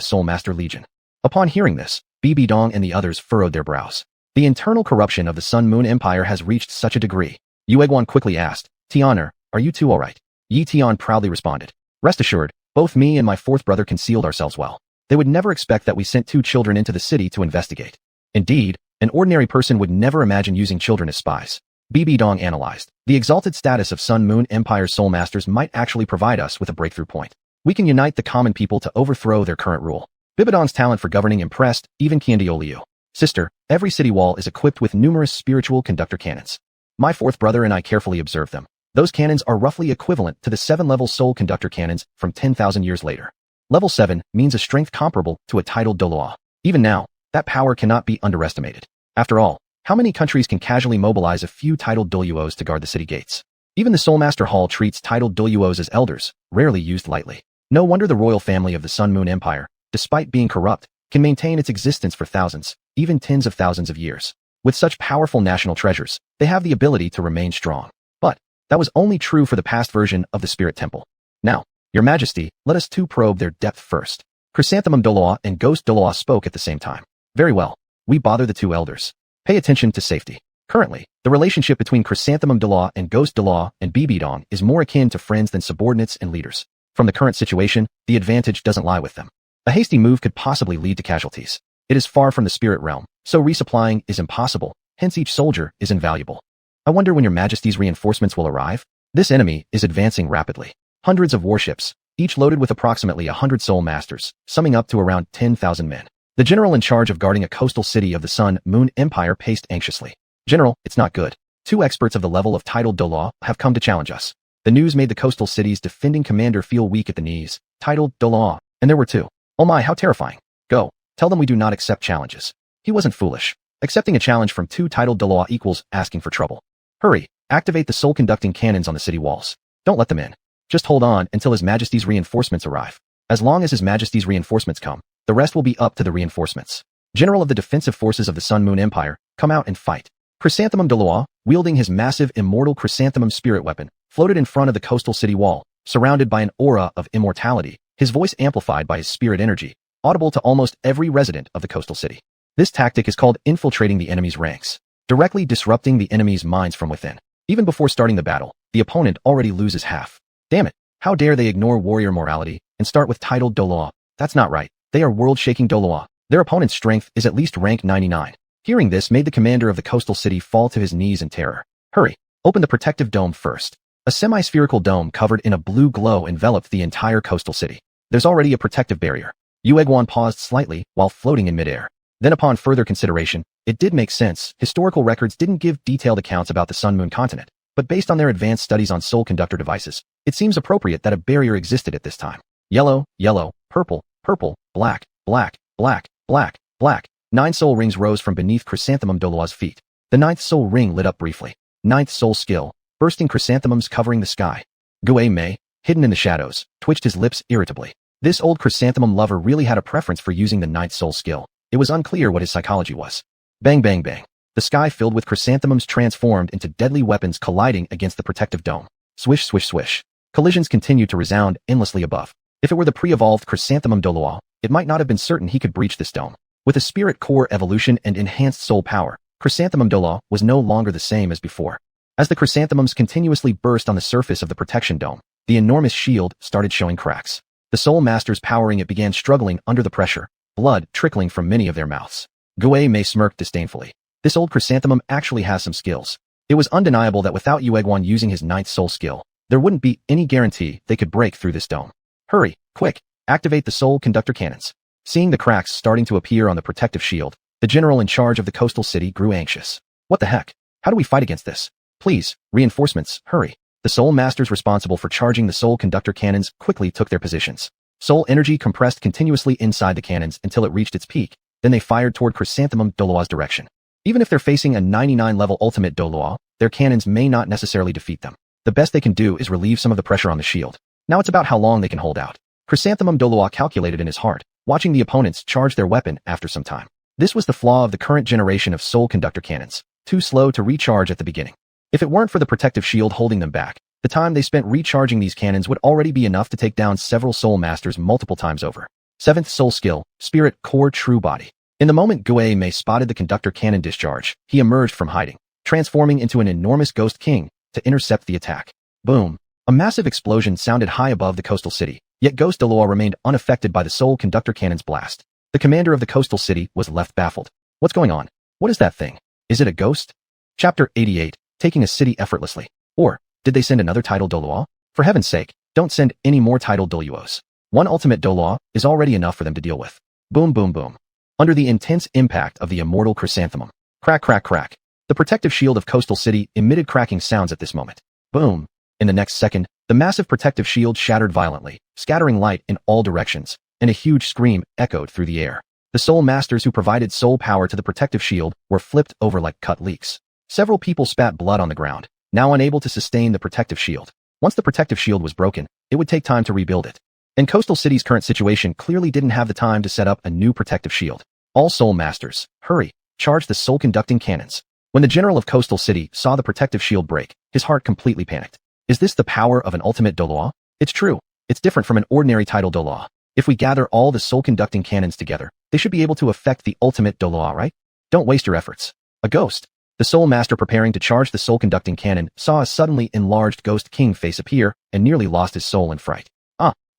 Soul Master legion. Upon hearing this, Bibi Dong and the others furrowed their brows. The internal corruption of the Sun Moon Empire has reached such a degree. Yueguan quickly asked, Tianer, are you two alright? Yiqing proudly responded, rest assured, both me and my fourth brother concealed ourselves well. They would never expect that we sent two children into the city to investigate. Indeed, an ordinary person would never imagine using children as spies. Bibi Dong analyzed. The exalted status of Sun Moon Empire's Soul Masters might actually provide us with a breakthrough point. We can unite the common people to overthrow their current rule. Bibidong's talent for governing impressed even Qiandioliu. Sister, every city wall is equipped with numerous spiritual conductor cannons. My fourth brother and I carefully observed them. Those cannons are roughly equivalent to the 7-level soul conductor cannons from 10,000 years later. Level 7 means a strength comparable to a titled Douluo. Even now, that power cannot be underestimated. After all, how many countries can casually mobilize a few titled Douluos to guard the city gates? Even the Soul Master Hall treats titled Douluos as elders, rarely used lightly. No wonder the royal family of the Sun Moon Empire, despite being corrupt, can maintain its existence for thousands, even tens of thousands of years. With such powerful national treasures, they have the ability to remain strong. But that was only true for the past version of the Spirit Temple. Now, Your Majesty, let us too probe their depth first. Chrysanthemum Douluo and Ghost Douluo spoke at the same time. Very well. We bother the two elders. Pay attention to safety. Currently, the relationship between Chrysanthemum Douluo and Ghost Douluo and Bibi Dong is more akin to friends than subordinates and leaders. From the current situation, the advantage doesn't lie with them. A hasty move could possibly lead to casualties. It is far from the spirit realm, so resupplying is impossible, hence each soldier is invaluable. I wonder when your majesty's reinforcements will arrive? This enemy is advancing rapidly. Hundreds of warships, each loaded with approximately 100 soul masters, summing up to around 10,000 men. The general in charge of guarding a coastal city of the Sun Moon Empire paced anxiously. General, it's not good. 2 experts of the level of titled Douluo have come to challenge us. The news made the coastal city's defending commander feel weak at the knees. Titled Douluo, and there were 2. Oh my, how terrifying. Go. Tell them we do not accept challenges. He wasn't foolish. Accepting a challenge from 2 titled Douluo equals asking for trouble. Hurry, activate the soul-conducting cannons on the city walls. Don't let them in. Just hold on until His Majesty's reinforcements arrive. As long as His Majesty's reinforcements come, the rest will be up to the reinforcements. General of the defensive forces of the Sun Moon Empire, come out and fight. Chrysanthemum Douluo, wielding his massive immortal chrysanthemum spirit weapon, floated in front of the coastal city wall, surrounded by an aura of immortality, his voice amplified by his spirit energy, audible to almost every resident of the coastal city. This tactic is called infiltrating the enemy's ranks, directly disrupting the enemy's minds from within. Even before starting the battle, the opponent already loses half. Damn it, how dare they ignore warrior morality and start with titled Douluo? That's not right. They are world-shaking Douluo. Their opponent's strength is at least rank 99. Hearing this made the commander of the coastal city fall to his knees in terror. Hurry, open the protective dome first. A semi-spherical dome covered in a blue glow enveloped the entire coastal city. There's already a protective barrier. Xuanhuan paused slightly while floating in midair. Then upon further consideration, it did make sense. Historical records didn't give detailed accounts about the Sun Moon continent, but based on their advanced studies on soul conductor devices, it seems appropriate that a barrier existed at this time. Yellow, yellow, purple, purple, black, black, black, black, black. 9 soul rings rose from beneath Chrysanthemum Douluo's feet. The 9th soul ring lit up briefly. 9th soul skill, bursting chrysanthemums covering the sky. Douluo Many, hidden in the shadows, twitched his lips irritably. This old chrysanthemum lover really had a preference for using the 9th soul skill. It was unclear what his psychology was. Bang bang bang. The sky filled with chrysanthemums transformed into deadly weapons colliding against the protective dome. Swish swish swish. Collisions continued to resound endlessly above. If it were the pre-evolved Chrysanthemum Douluo, it might not have been certain he could breach this dome. With a spirit core evolution and enhanced soul power, Chrysanthemum Douluo was no longer the same as before. As the chrysanthemums continuously burst on the surface of the protection dome, the enormous shield started showing cracks. The soul masters powering it began struggling under the pressure, blood trickling from many of their mouths. Douluo Many smirked disdainfully. This old chrysanthemum actually has some skills. It was undeniable that without Xuanhuan using his 9th soul skill, there wouldn't be any guarantee they could break through this dome. Hurry, quick, activate the soul conductor cannons. Seeing the cracks starting to appear on the protective shield, the general in charge of the coastal city grew anxious. What the heck? How do we fight against this? Please, reinforcements, hurry. The soul masters responsible for charging the soul conductor cannons quickly took their positions. Soul energy compressed continuously inside the cannons until it reached its peak, then they fired toward Chrysanthemum Douluo's direction. Even if they're facing a 99 level ultimate Douluo, their cannons may not necessarily defeat them. The best they can do is relieve some of the pressure on the shield. Now it's about how long they can hold out. Chrysanthemum Douluo calculated in his heart, watching the opponents charge their weapon after some time. This was the flaw of the current generation of soul conductor cannons, too slow to recharge at the beginning. If it weren't for the protective shield holding them back, the time they spent recharging these cannons would already be enough to take down several soul masters multiple times over. 7th soul skill, spirit core true body. In the moment Douluo Many spotted the conductor cannon discharge, he emerged from hiding, transforming into an enormous ghost king to intercept the attack. Boom. A massive explosion sounded high above the coastal city, yet Ghost Douluo remained unaffected by the soul conductor cannon's blast. The commander of the coastal city was left baffled. What's going on? What is that thing? Is it a ghost? Chapter 88, taking a city effortlessly. Or, did they send another titled Douluo? For heaven's sake, don't send any more titled Douluos. One ultimate Douluo is already enough for them to deal with. Boom boom boom. Under the intense impact of the immortal chrysanthemum. Crack crack crack. The protective shield of coastal city emitted cracking sounds at this moment. Boom. In the next second, the massive protective shield shattered violently, scattering light in all directions, and a huge scream echoed through the air. The soul masters who provided soul power to the protective shield were flipped over like cut leeks. Several people spat blood on the ground, now unable to sustain the protective shield. Once the protective shield was broken, it would take time to rebuild it. And Coastal City's current situation clearly didn't have the time to set up a new protective shield. All soul masters, hurry, charge the soul conducting cannons. When the general of Coastal City saw the protective shield break, his heart completely panicked. Is this the power of an ultimate Douluo? It's true. It's different from an ordinary title Douluo. If we gather all the soul-conducting cannons together, they should be able to affect the ultimate Douluo, right? Don't waste your efforts. A ghost. The soul master preparing to charge the soul-conducting cannon saw a suddenly enlarged ghost king face appear and nearly lost his soul in fright.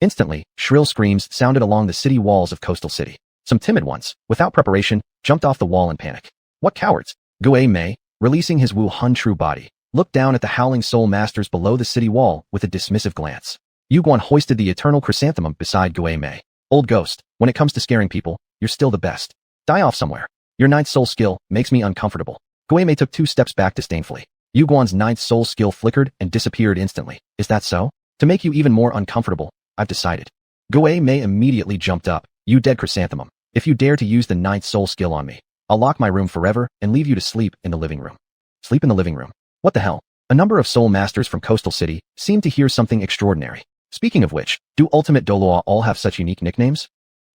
Instantly, shrill screams sounded along the city walls of Coastal City. Some timid ones, without preparation, jumped off the wall in panic. What cowards! Gue Mei, releasing his Wuhan true body, looked down at the howling soul masters below the city wall with a dismissive glance. Yuguan hoisted the eternal chrysanthemum beside Gue Mei. Old ghost, when it comes to scaring people, you're still the best. Die off somewhere. Your ninth soul skill makes me uncomfortable. Gue Mei took 2 steps back disdainfully. Yuguan's ninth soul skill flickered and disappeared instantly. Is that so? To make you even more uncomfortable, I've decided. Gue Mei immediately jumped up. You dead chrysanthemum. If you dare to use the ninth soul skill on me, I'll lock my room forever and leave you to sleep in the living room. Sleep in the living room? What the hell? A number of soul masters from Coastal City seemed to hear something extraordinary. Speaking of which, do Ultimate Douluo all have such unique nicknames?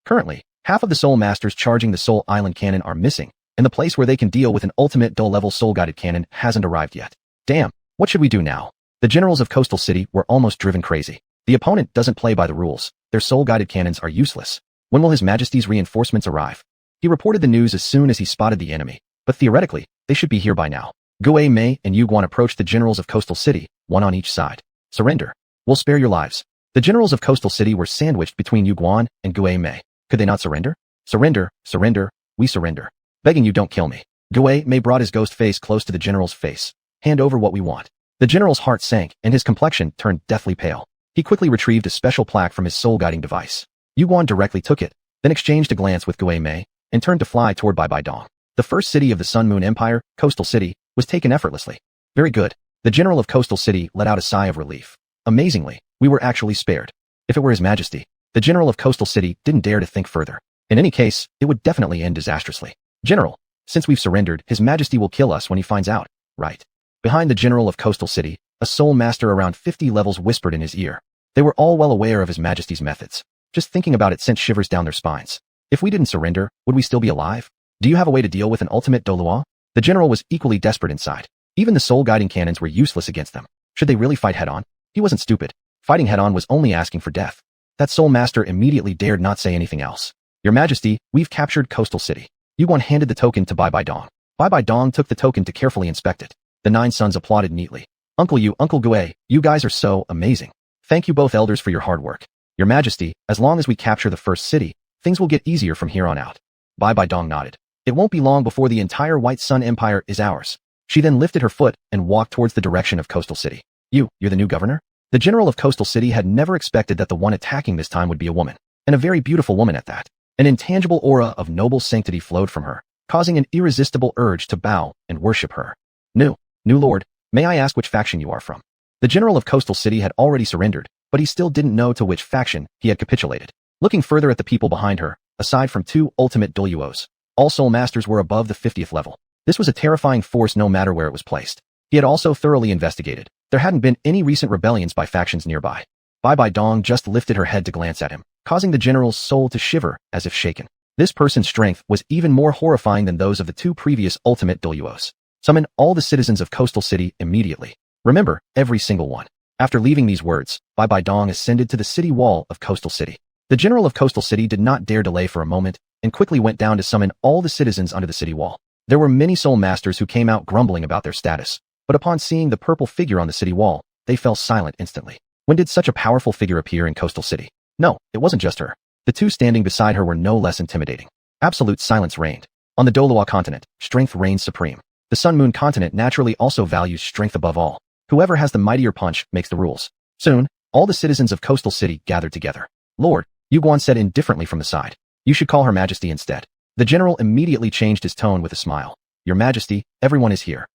Currently, half of the soul masters charging the Soul Island cannon are missing, and the place where they can deal with an ultimate Doul-level soul-guided cannon hasn't arrived yet. Damn, what should we do now? The generals of Coastal City were almost driven crazy. The opponent doesn't play by the rules. Their soul-guided cannons are useless. When will His Majesty's reinforcements arrive? He reported the news as soon as he spotted the enemy, but theoretically, they should be here by now. Gue Mei and Yuguan approached the generals of Coastal City, one on each side. Surrender. We'll spare your lives. The generals of Coastal City were sandwiched between Yuguan and Gue Mei. Could they not surrender? Surrender, surrender, we surrender. Begging you don't kill me. Gue Mei brought his ghost face close to the general's face. Hand over what we want. The general's heart sank and his complexion turned deathly pale. He quickly retrieved a special plaque from his soul-guiding device. Yuguan directly took it, then exchanged a glance with Gue Mei, and turned to fly toward Bai Dong. The first city of the Sun Moon Empire, Coastal City, was taken effortlessly. Very good. The general of Coastal City let out a sigh of relief. Amazingly, we were actually spared. If it were His Majesty, the general of Coastal City didn't dare to think further. In any case, it would definitely end disastrously. General, since we've surrendered, His Majesty will kill us when he finds out, right? Behind the general of Coastal City, a soul master around 50 levels whispered in his ear. They were all well aware of His Majesty's methods. Just thinking about it sent shivers down their spines. If we didn't surrender, would we still be alive? Do you have a way to deal with an ultimate Douluo? The general was equally desperate inside. Even the soul-guiding cannons were useless against them. Should they really fight head-on? He wasn't stupid. Fighting head-on was only asking for death. That soul master immediately dared not say anything else. Your Majesty, we've captured Coastal City. Yuguan handed the token to Bai Dong. Bai Dong took the token to carefully inspect it. The 9 sons applauded neatly. Uncle Gue, you guys are so amazing. Thank you both elders for your hard work. Your Majesty, as long as we capture the first city, things will get easier from here on out. Bai Dong nodded. It won't be long before the entire White Sun Empire is ours. She then lifted her foot and walked towards the direction of Coastal City. You're the new governor? The general of Coastal City had never expected that the one attacking this time would be a woman, and a very beautiful woman at that. An intangible aura of noble sanctity flowed from her, causing an irresistible urge to bow and worship her. New lord, may I ask which faction you are from? The general of Coastal City had already surrendered, but he still didn't know to which faction he had capitulated. Looking further at the people behind her, aside from 2 ultimate Douluos, all soul masters were above the 50th level. This was a terrifying force no matter where it was placed. He had also thoroughly investigated. There hadn't been any recent rebellions by factions nearby. Bai Dong just lifted her head to glance at him, causing the general's soul to shiver as if shaken. This person's strength was even more horrifying than those of the 2 previous ultimate Douluos. Summon all the citizens of Coastal City immediately. Remember, every single one. After leaving these words, Bai Dong ascended to the city wall of Coastal City. The general of Coastal City did not dare delay for a moment, and quickly went down to summon all the citizens under the city wall. There were many soul masters who came out grumbling about their status, but upon seeing the purple figure on the city wall, they fell silent instantly. When did such a powerful figure appear in Coastal City? No, it wasn't just her. The 2 standing beside her were no less intimidating. Absolute silence reigned. On the Douluo continent, strength reigns supreme. The Sun Moon continent naturally also values strength above all. Whoever has the mightier punch makes the rules. Soon, all the citizens of Coastal City gathered together. Lord, Yuguan said indifferently from the side. You should call Her Majesty instead. The general immediately changed his tone with a smile. Your Majesty, everyone is here.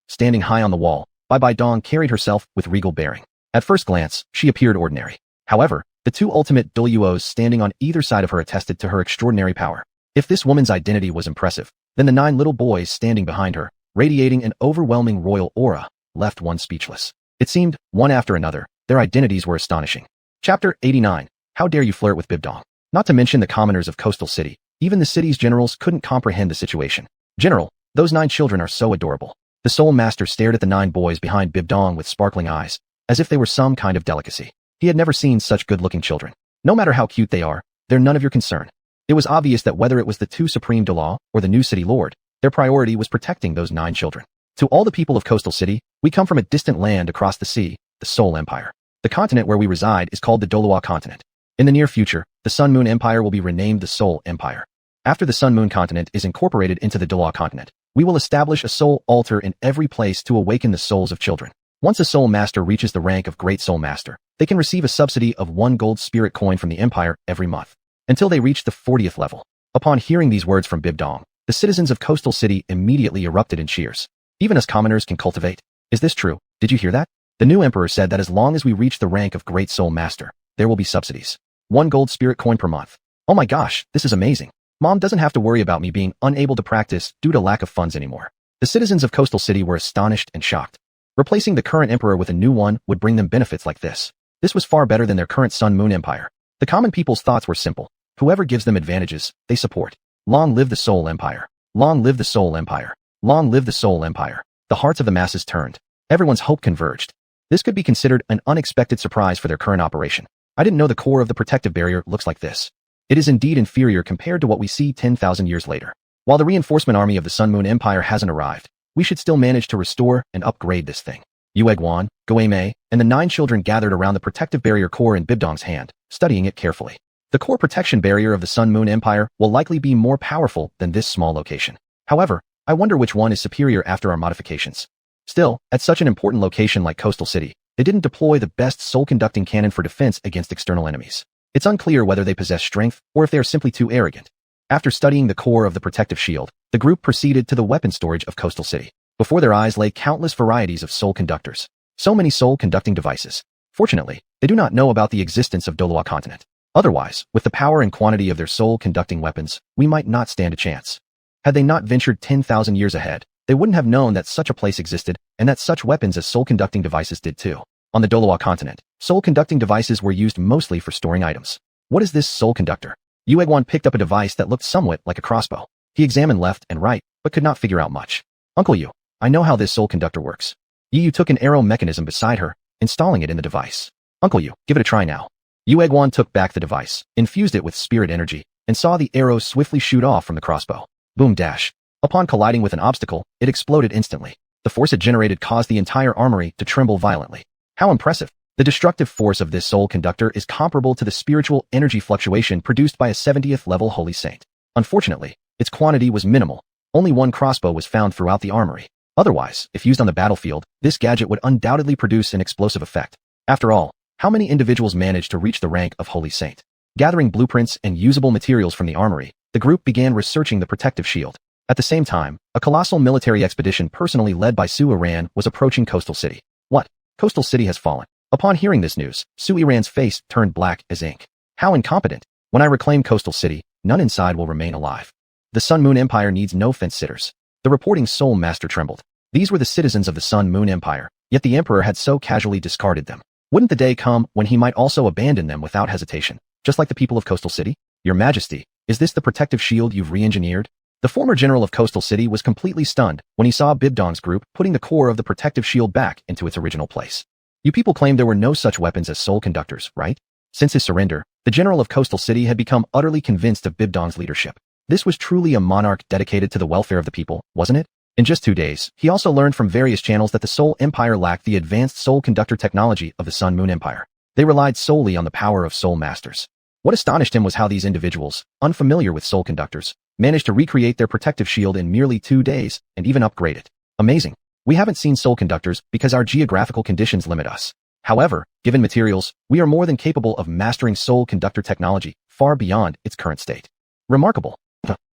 Standing high on the wall, Bai Dong carried herself with regal bearing. At first glance, she appeared ordinary. However, the 2 ultimate Douluos standing on either side of her attested to her extraordinary power. If this woman's identity was impressive, then the 9 little boys standing behind her, radiating an overwhelming royal aura, left one speechless. It seemed, one after another, their identities were astonishing. Chapter 89. How dare you flirt with Bibdong? Not to mention the commoners of Coastal City. Even the city's generals couldn't comprehend the situation. General, those 9 children are so adorable. The soul master stared at the 9 boys behind Bibdong with sparkling eyes, as if they were some kind of delicacy. He had never seen such good-looking children. No matter how cute they are, they're none of your concern. It was obvious that whether it was the 2 supreme Douluo or the new city lord, their priority was protecting those 9 children. To all the people of Coastal City, we come from a distant land across the sea, the Soul Empire. The continent where we reside is called the Douluo continent. In the near future, the Sun Moon Empire will be renamed the Soul Empire. After the Sun Moon continent is incorporated into the Douluo continent, we will establish a soul altar in every place to awaken the souls of children. Once a soul master reaches the rank of Great Soul Master, they can receive a subsidy of 1 gold spirit coin from the empire every month, until they reach the 40th level. Upon hearing these words from Bibdong, the citizens of Coastal City immediately erupted in cheers. Even us commoners can cultivate. Is this true? Did you hear that? The new emperor said that as long as we reach the rank of Great Soul Master, there will be subsidies. 1 gold spirit coin per month. Oh my gosh, this is amazing. Mom doesn't have to worry about me being unable to practice due to lack of funds anymore. The citizens of Coastal City were astonished and shocked. Replacing the current emperor with a new one would bring them benefits like this. This was far better than their current Sun Moon Empire. The common people's thoughts were simple. Whoever gives them advantages, they support. Long live the Soul Empire. Long live the Soul Empire. Long live the Soul Empire. The hearts of the masses turned. Everyone's hope converged. This could be considered an unexpected surprise for their current operation. I didn't know the core of the protective barrier looks like this. It is indeed inferior compared to what we see 10,000 years later. While the reinforcement army of the Sun Moon Empire hasn't arrived, we should still manage to restore and upgrade this thing. Xuanhuan, Many, and the 9 children gathered around the protective barrier core in Bibdong's hand, studying it carefully. The core protection barrier of the Sun Moon Empire will likely be more powerful than this small location. However, I wonder which one is superior after our modifications. Still, at such an important location like Coastal City, they didn't deploy the best soul-conducting cannon for defense against external enemies. It's unclear whether they possess strength or if they are simply too arrogant. After studying the core of the protective shield, the group proceeded to the weapon storage of Coastal City. Before their eyes lay countless varieties of soul conductors. So many soul-conducting devices. Fortunately, they do not know about the existence of Douluo continent. Otherwise, with the power and quantity of their soul-conducting weapons, we might not stand a chance. Had they not ventured 10,000 years ahead, they wouldn't have known that such a place existed and that such weapons as soul-conducting devices did too. On the Douluo continent, soul-conducting devices were used mostly for storing items. What is this soul conductor? Xuanhuan picked up a device that looked somewhat like a crossbow. He examined left and right, but could not figure out much. Uncle Yu, I know how this soul conductor works. Yu took an arrow mechanism beside her, installing it in the device. Uncle Yu, give it a try now. Xuanhuan took back the device, infused it with spirit energy, and saw the arrow swiftly shoot off from the crossbow. Boom dash. Upon colliding with an obstacle, it exploded instantly. The force it generated caused the entire armory to tremble violently. How impressive. The destructive force of this soul conductor is comparable to the spiritual energy fluctuation produced by a 70th level holy saint. Unfortunately, its quantity was minimal. Only 1 crossbow was found throughout the armory. Otherwise, if used on the battlefield, this gadget would undoubtedly produce an explosive effect. After all, how many individuals managed to reach the rank of holy saint? Gathering blueprints and usable materials from the armory, the group began researching the protective shield. At the same time, a colossal military expedition personally led by Xuanhuan was approaching Coastal City. What? Coastal City has fallen. Upon hearing this news, Xuanhuan's face turned black as ink. How incompetent. When I reclaim Coastal City, none inside will remain alive. The Sun Moon Empire needs no fence-sitters. The reporting soul master trembled. These were the citizens of the Sun Moon Empire, yet the emperor had so casually discarded them. Wouldn't the day come when he might also abandon them without hesitation, just like the people of Coastal City? Your Majesty, is this the protective shield you've re-engineered? The former general of Coastal City was completely stunned when he saw Bibdong's group putting the core of the protective shield back into its original place. You people claimed there were no such weapons as soul conductors, right? Since his surrender, the general of Coastal City had become utterly convinced of Bibdong's leadership. This was truly a monarch dedicated to the welfare of the people, wasn't it? In just 2 days, he also learned from various channels that the Soul Empire lacked the advanced soul conductor technology of the Sun Moon Empire. They relied solely on the power of soul masters. What astonished him was how these individuals, unfamiliar with soul conductors, managed to recreate their protective shield in merely 2 days and even upgrade it. Amazing. We haven't seen soul conductors because our geographical conditions limit us. However, given materials, we are more than capable of mastering soul conductor technology far beyond its current state. Remarkable.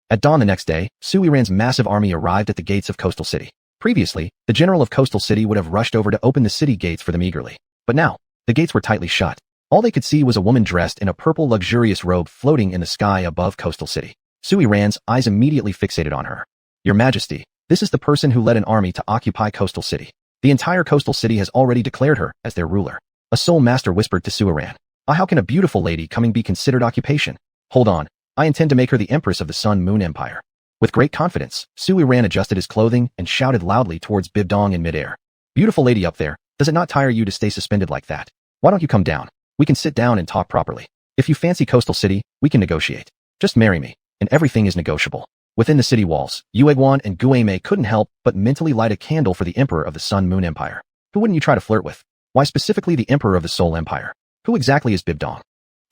At dawn the next day, Xuanhuan's massive army arrived at the gates of Coastal City. Previously, the general of Coastal City would have rushed over to open the city gates for them eagerly. But now, the gates were tightly shut. All they could see was a woman dressed in a purple luxurious robe floating in the sky above Coastal City. Xuanhuan's eyes immediately fixated on her. Your Majesty, this is the person who led an army to occupy Coastal City. The entire Coastal City has already declared her as their ruler. A soul master whispered to Xuanhuan. How can a beautiful lady coming be considered occupation? Hold on. I intend to make her the empress of the Sun Moon Empire. With great confidence, Xuanhuan adjusted his clothing and shouted loudly towards Bibdong in midair. Beautiful lady up there, does it not tire you to stay suspended like that? Why don't you come down? We can sit down and talk properly. If you fancy Coastal City, we can negotiate. Just marry me, and everything is negotiable. Within the city walls, Xuanhuan and Many couldn't help but mentally light a candle for the emperor of the Sun Moon Empire. Who wouldn't you try to flirt with? Why specifically the emperor of the Soul Empire? Who exactly is Bibdong?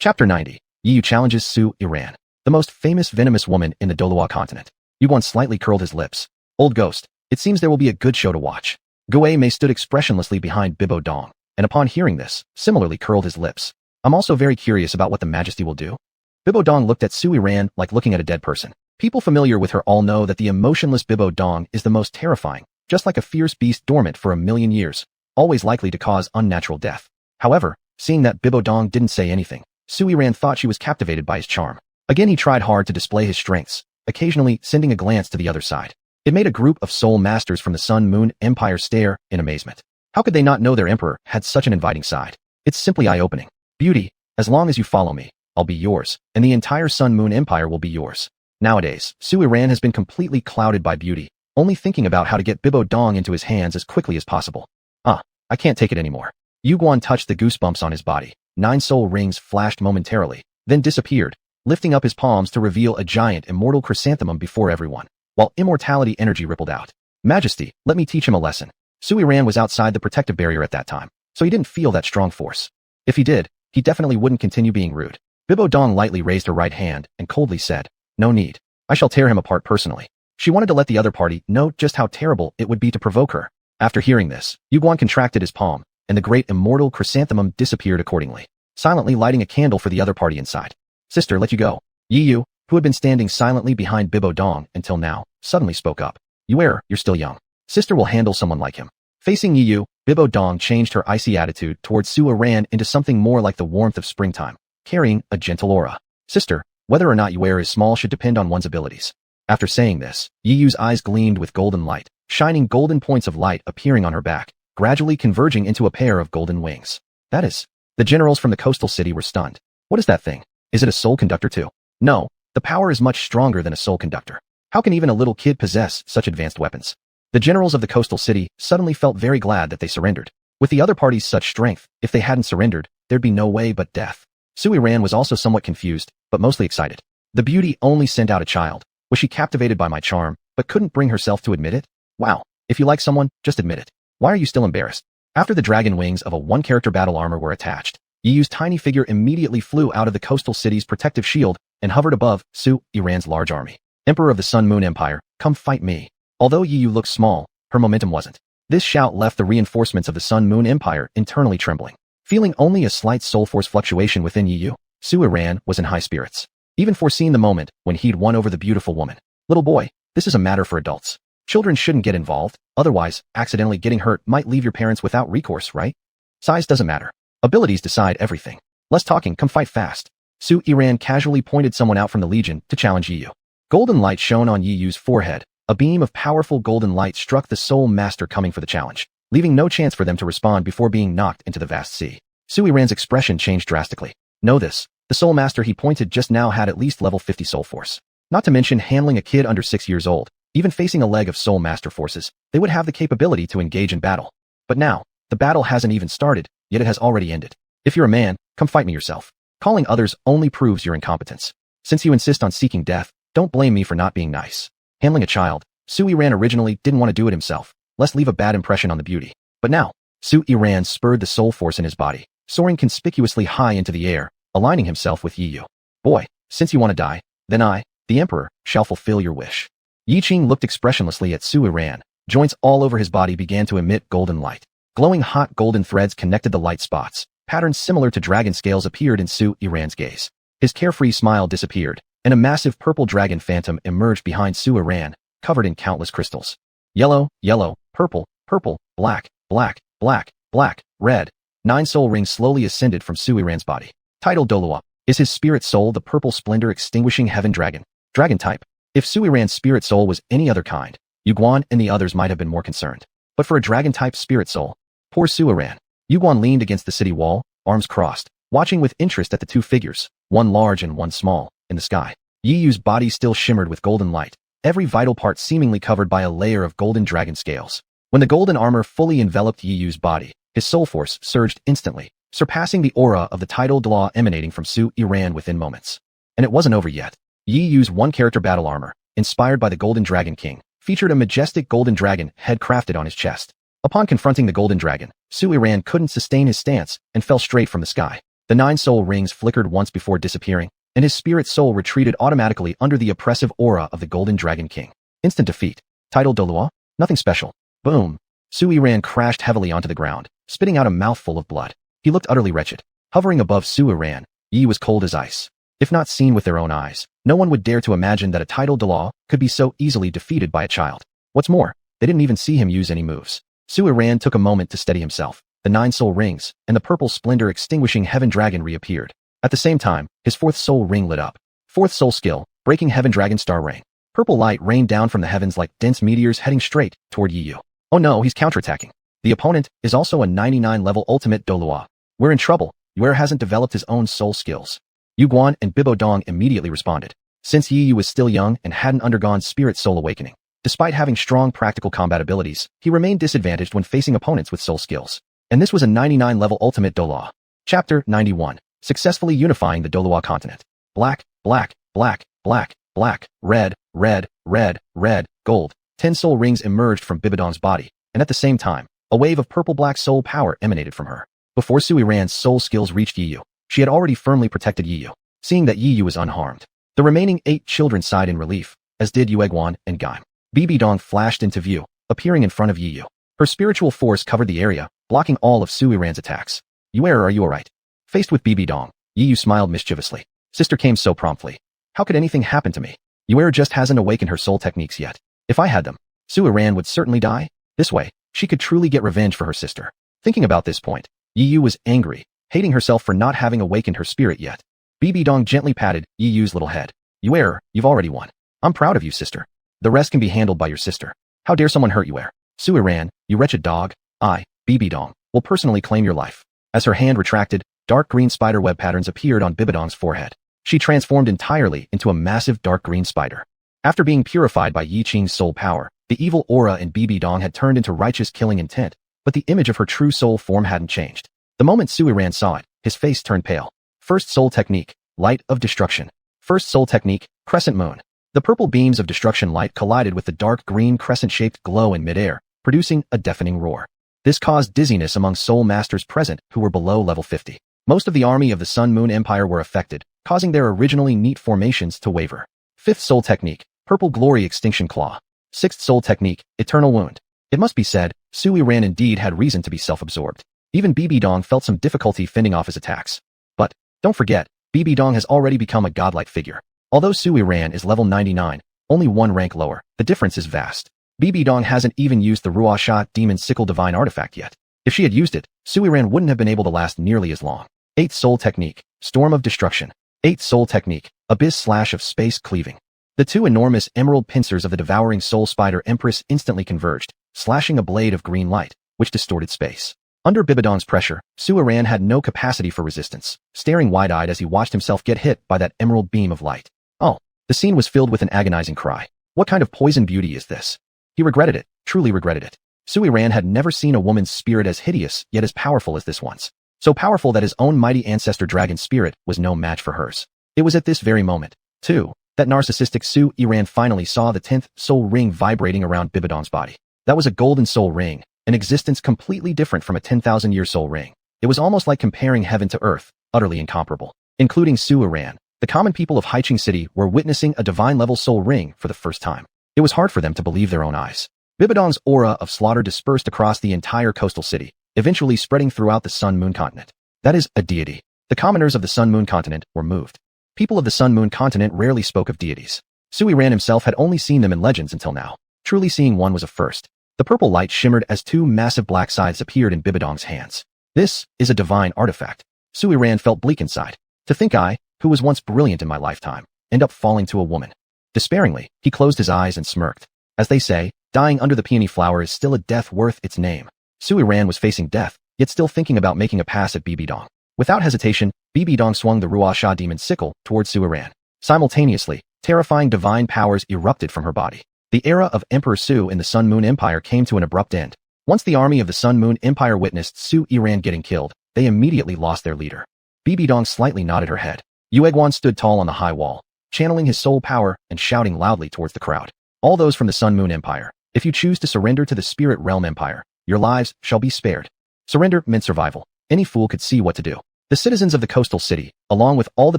Chapter 90. Yiyu challenges Xuanhuan, the most famous venomous woman in the Douluo continent. Yuguan slightly curled his lips. Old ghost, it seems there will be a good show to watch. Guo Mei stood expressionlessly behind Bibo Dong, and upon hearing this, similarly curled his lips. I'm also very curious about what the Majesty will do. Bibo Dong looked at Xuanhuan like looking at a dead person. People familiar with her all know that the emotionless Bibo Dong is the most terrifying, just like a fierce beast dormant for 1,000,000 years, always likely to cause unnatural death. However, seeing that Bibo Dong didn't say anything, Xuanhuan thought she was captivated by his charm. Again he tried hard to display his strengths, occasionally sending a glance to the other side. It made a group of soul masters from the Sun Moon Empire stare in amazement. How could they not know their emperor had such an inviting side? It's simply eye-opening. Beauty, as long as you follow me, I'll be yours, and the entire Sun Moon Empire will be yours. Nowadays, Xuanhuan has been completely clouded by beauty, only thinking about how to get Bibo Dong into his hands as quickly as possible. I can't take it anymore. Yuguan touched the goosebumps on his body. 9 soul rings flashed momentarily, then disappeared, lifting up his palms to reveal a giant immortal chrysanthemum before everyone, while immortality energy rippled out. Majesty, let me teach him a lesson. Xuanhuan was outside the protective barrier at that time, so he didn't feel that strong force. If he did, he definitely wouldn't continue being rude. Bibo Dong lightly raised her right hand and coldly said, no need. I shall tear him apart personally. She wanted to let the other party know just how terrible it would be to provoke her. After hearing this, Yuguan contracted his palm, and the great immortal chrysanthemum disappeared accordingly, silently lighting a candle for the other party inside. Sister, let you go. Yiyu, who had been standing silently behind Bibo Dong until now, suddenly spoke up. You're still young. Sister will handle someone like him. Facing Yiyu, Bibo Dong changed her icy attitude towards Xuanhuan into something more like the warmth of springtime, carrying a gentle aura. Sister, whether or not Yuer is small should depend on one's abilities. After saying this, Yiyu's eyes gleamed with golden light, shining golden points of light appearing on her back, gradually converging into a pair of golden wings. That is, the generals from the coastal city were stunned. What is that thing? Is it a soul conductor too? No, the power is much stronger than a soul conductor. How can even a little kid possess such advanced weapons? The generals of the coastal city suddenly felt very glad that they surrendered. With the other party's such strength, if they hadn't surrendered, there'd be no way but death. Xuanhuan was also somewhat confused, but mostly excited. The beauty only sent out a child. Was she captivated by my charm, but couldn't bring herself to admit it? Wow, if you like someone, just admit it. Why are you still embarrassed? After the dragon wings of a one-character battle armor were attached, Yiyu's tiny figure immediately flew out of the coastal city's protective shield and hovered above Xuanhuan's large army. Emperor of the Sun Moon Empire, come fight me. Although Yiyu looked small, her momentum wasn't. This shout left the reinforcements of the Sun Moon Empire internally trembling. Feeling only a slight soul force fluctuation within Yiyu, Xuanhuan was in high spirits, even foreseeing the moment when he'd won over the beautiful woman. Little boy, this is a matter for adults. Children shouldn't get involved, otherwise, accidentally getting hurt might leave your parents without recourse, right? Size doesn't matter. Abilities decide everything. Less talking, come fight fast. Xuanhuan casually pointed someone out from the Legion to challenge Yiyu. Golden light shone on Yiyu's forehead. A beam of powerful golden light struck the soul master coming for the challenge, leaving no chance for them to respond before being knocked into the vast sea. Xuanhuan's expression changed drastically. Know this, the soul master he pointed just now had at least level 50 soul force. Not to mention handling a kid under 6 years old. Even facing a leg of soul master forces, they would have the capability to engage in battle. But now, the battle hasn't even started, yet it has already ended. If you're a man, come fight me yourself. Calling others only proves your incompetence. Since you insist on seeking death, don't blame me for not being nice. Handling a child, Xuanhuan originally didn't want to do it himself, lest leave a bad impression on the beauty. But now, Xuanhuan spurred the soul force in his body, soaring conspicuously high into the air, aligning himself with Yiyu. Boy, since you want to die, then I, the Emperor, shall fulfill your wish. Yiqing looked expressionlessly at Xuanhuan. Joints all over his body began to emit golden light. Glowing hot golden threads connected the light spots. Patterns similar to dragon scales appeared in Xuanhuan's gaze. His carefree smile disappeared, and a massive purple dragon phantom emerged behind Xuanhuan, covered in countless crystals. Yellow, yellow, purple, purple, black, black, black, black, red. 9 soul rings slowly ascended from Xuanhuan's body. Titled Douluo. Is his spirit soul the purple splendor extinguishing heaven dragon? Dragon type. If Xuanhuan's spirit soul was any other kind, Yuguan and the others might have been more concerned. But for a dragon-type spirit soul, poor Xuanhuan. Yuguan leaned against the city wall, arms crossed, watching with interest at the 2 figures, one large and one small, in the sky. Yiyu's body still shimmered with golden light, every vital part seemingly covered by a layer of golden dragon scales. When the golden armor fully enveloped Yiyu's body, his soul force surged instantly, surpassing the aura of the tidal Douluo emanating from Xuanhuan within moments. And it wasn't over yet. Yiyu's one-character battle armor, inspired by the Golden Dragon King, featured a majestic golden dragon head crafted on his chest. Upon confronting the golden dragon, Xuanhuan couldn't sustain his stance and fell straight from the sky. The 9 soul rings flickered once before disappearing, and his spirit soul retreated automatically under the oppressive aura of the Golden Dragon King. Instant defeat. Title Douluo? Nothing special. Boom. Su Yiran crashed heavily onto the ground, spitting out a mouthful of blood. He looked utterly wretched. Hovering above Su Yiran, Yi was cold as ice. If not seen with their own eyes, no one would dare to imagine that a title Douluo could be so easily defeated by a child. What's more, they didn't even see him use any moves. Su Yiran took a moment to steady himself. The 9 soul rings, and the purple splendor extinguishing Heaven Dragon reappeared. At the same time, his 4th soul ring lit up. 4th soul skill, breaking Heaven Dragon Star Rain. Purple light rained down from the heavens like dense meteors heading straight toward Yiyu. Oh no, he's counterattacking. The opponent is also a 99 level ultimate Douluo. We're in trouble. Yuer hasn't developed his own soul skills. Yuguan and Bibodong immediately responded. Since Yiyu was still young and hadn't undergone spirit soul awakening, despite having strong practical combat abilities, he remained disadvantaged when facing opponents with soul skills. And this was a 99 level ultimate Douluo. Chapter 91. Successfully unifying the Douluo continent. Black, black, black, black, black, red, red, red, red, gold. 10 soul rings emerged from Bibodong's body, and at the same time, a wave of purple-black soul power emanated from her. Before Su Yiran's soul skills reached Yiyu, she had already firmly protected Yiyu, seeing that Yiyu was unharmed. The remaining 8 children sighed in relief, as did Yueguan and Gaim. Bibodong flashed into view, appearing in front of Yiyu. Her spiritual force covered the area, blocking all of Su Yiran's attacks. Yuer, are you alright? Faced with Bibodong, Yiyu smiled mischievously. Sister came so promptly. How could anything happen to me? Yuer just hasn't awakened her soul techniques yet. If I had them, Su Yiran would certainly die. This way, she could truly get revenge for her sister. Thinking about this point, Yiyu was angry, hating herself for not having awakened her spirit yet. Bibodong gently patted Yiyu's little head. Yuer, you've already won. I'm proud of you, sister. The rest can be handled by your sister. How dare someone hurt Yuer? Su Yiran, you wretched dog. I, Bibodong, will personally claim your life. As her hand retracted, dark green spider web patterns appeared on Bibodong's forehead. She transformed entirely into a massive dark green spider. After being purified by Yiqing's soul power, the evil aura in Bibodong had turned into righteous killing intent, but the image of her true soul form hadn't changed. The moment Su Yiran saw it, his face turned pale. First soul technique, light of destruction. First soul technique, crescent moon. The purple beams of destruction light collided with the dark green crescent-shaped glow in midair, producing a deafening roar. This caused dizziness among soul masters present who were below level 50. Most of the army of the Sun Moon Empire were affected, causing their originally neat formations to waver. 5th soul technique, purple glory extinction claw. 6th soul technique, eternal wound. It must be said, Su Yiran indeed had reason to be self-absorbed. Even Bibodong felt some difficulty fending off his attacks. But, don't forget, Bibodong has already become a godlike figure. Although Su Yiran is level 99, only 1 rank lower, the difference is vast. Bibodong hasn't even used the Ruosha Demon Sickle Divine Artifact yet. If she had used it, Su Yiran wouldn't have been able to last nearly as long. 8th soul technique, storm of destruction. 8th soul technique, abyss slash of space cleaving. The 2 enormous emerald pincers of the devouring soul spider empress instantly converged, slashing a blade of green light, which distorted space. Under Bibodong's pressure, Su Yiran had no capacity for resistance, staring wide-eyed as he watched himself get hit by that emerald beam of light. Oh, the scene was filled with an agonizing cry. What kind of poison beauty is this? He regretted it, truly regretted it. Su Yiran had never seen a woman's spirit as hideous yet as powerful as this once. So powerful that his own mighty ancestor dragon spirit was no match for hers. It was at this very moment, too, that narcissistic Su Yiran finally saw the 10th soul ring vibrating around Bibodong's body. That was a golden soul ring, an existence completely different from a 10,000-year soul ring. It was almost like comparing heaven to earth, utterly incomparable. Including Su Yiran, the common people of Yiqing City were witnessing a divine-level soul ring for the first time. It was hard for them to believe their own eyes. Bibodong's aura of slaughter dispersed across the entire coastal city, eventually spreading throughout the Sun Moon continent. That is, a deity. The commoners of the Sun Moon continent were moved. People of the Sun Moon continent rarely spoke of deities. Su Yiran himself had only seen them in legends until now. Truly seeing one was a first. The purple light shimmered as 2 massive black scythes appeared in Bibodong's hands. This is a divine artifact. Su Yiran felt bleak inside. To think I, who was once brilliant in my lifetime, end up falling to a woman. Despairingly, he closed his eyes and smirked. As they say, dying under the peony flower is still a death worth its name. Su Yiran was facing death, yet still thinking about making a pass at Bibodong. Without hesitation, Bibodong swung the Ruosha demon sickle towards Su Yiran. Simultaneously, terrifying divine powers erupted from her body. The era of Emperor Su in the Sun Moon Empire came to an abrupt end. Once the army of the Sun Moon Empire witnessed Su Yiran getting killed, they immediately lost their leader. Bibodong slightly nodded her head. Yueguan stood tall on the high wall, channeling his soul power and shouting loudly towards the crowd. All those from the Sun Moon Empire, if you choose to surrender to the Spirit Realm Empire, your lives shall be spared. Surrender meant survival. Any fool could see what to do. The citizens of the coastal city, along with all the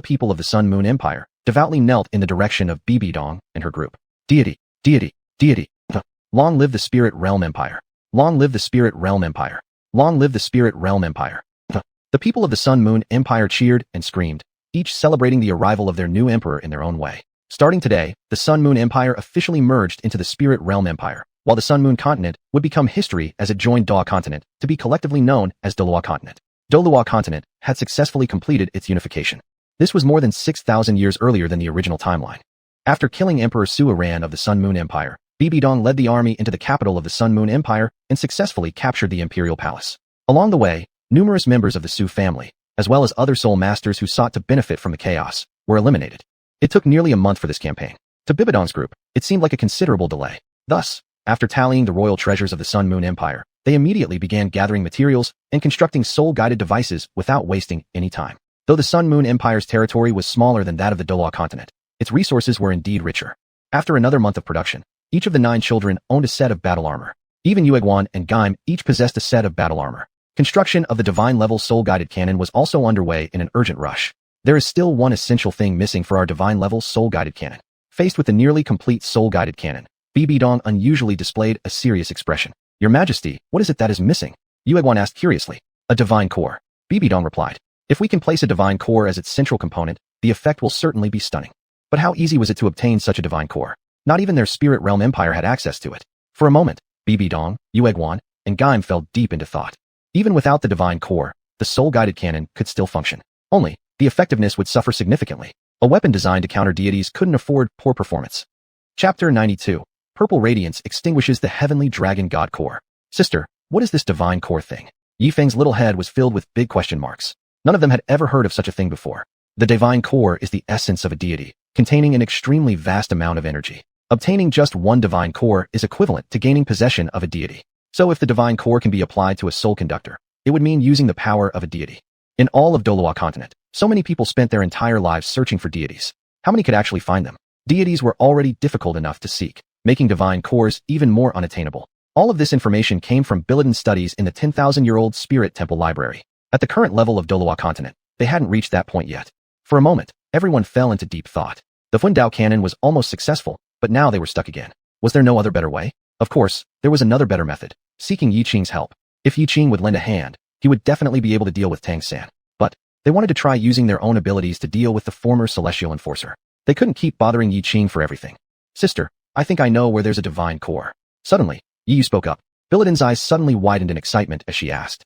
people of the Sun Moon Empire, devoutly knelt in the direction of Bibi Dong and her group. Deity, deity, deity. Long live the Spirit Realm Empire. Long live the Spirit Realm Empire. Long live the Spirit Realm Empire. The people of the Sun Moon Empire cheered and screamed, each celebrating the arrival of their new emperor in their own way. Starting today, the Sun Moon Empire officially merged into the Spirit Realm Empire, while the Sun Moon Continent would become history as it joined Douluo Continent to be collectively known as Douluo Continent. Douluo Continent had successfully completed its unification. This was more than 6,000 years earlier than the original timeline. After killing Emperor Xuanhuan of the Sun Moon Empire, Bibi Dong led the army into the capital of the Sun Moon Empire and successfully captured the imperial palace. Along the way, numerous members of the Su family, as well as other soul masters who sought to benefit from the chaos, were eliminated. It took nearly a month for this campaign. To Bibi Dong's group, it seemed like a considerable delay. Thus, after tallying the royal treasures of the Sun Moon Empire, they immediately began gathering materials and constructing soul-guided devices without wasting any time. Though the Sun Moon Empire's territory was smaller than that of the Douluo Continent, its resources were indeed richer. After another month of production, each of the 9 children owned a set of battle armor. Even Xuanhuan and Gaim each possessed a set of battle armor. Construction of the divine-level soul-guided cannon was also underway in an urgent rush. There is still one essential thing missing for our divine-level soul-guided cannon. Faced with the nearly complete soul-guided cannon, Bibi Dong unusually displayed a serious expression. Your Majesty, what is it that is missing? Xuanhuan asked curiously. A divine core. Bibi Dong replied. If we can place a divine core as its central component, the effect will certainly be stunning. But how easy was it to obtain such a divine core? Not even their Spirit Realm Empire had access to it. For a moment, Bibi Dong, Xuanhuan, and Gaim fell deep into thought. Even without the divine core, the soul-guided cannon could still function. Only, the effectiveness would suffer significantly. A weapon designed to counter deities couldn't afford poor performance. Chapter 92. Purple Radiance extinguishes the Heavenly Dragon God Core. Sister, what is this divine core thing? Yifeng's little head was filled with big question marks. None of them had ever heard of such a thing before. The divine core is the essence of a deity, containing an extremely vast amount of energy. Obtaining just one divine core is equivalent to gaining possession of a deity. So if the divine core can be applied to a soul conductor, it would mean using the power of a deity. In all of Douluo Continent, so many people spent their entire lives searching for deities. How many could actually find them? Deities were already difficult enough to seek, making divine cores even more unattainable. All of this information came from Billadan's studies in the 10,000-year-old Spirit Temple Library. At the current level of Douluo Continent, they hadn't reached that point yet. For a moment, everyone fell into deep thought. The Fundao cannon was almost successful, but now they were stuck again. Was there no other better way? Of course, there was another better method. Seeking Yiqing's help. If Yiqing would lend a hand, he would definitely be able to deal with Tang-san. But they wanted to try using their own abilities to deal with the former celestial enforcer. They couldn't keep bothering Yiqing for everything. Sister, I think I know where there's a divine core. Suddenly, Yiyu spoke up. Billadan's eyes suddenly widened in excitement as she asked.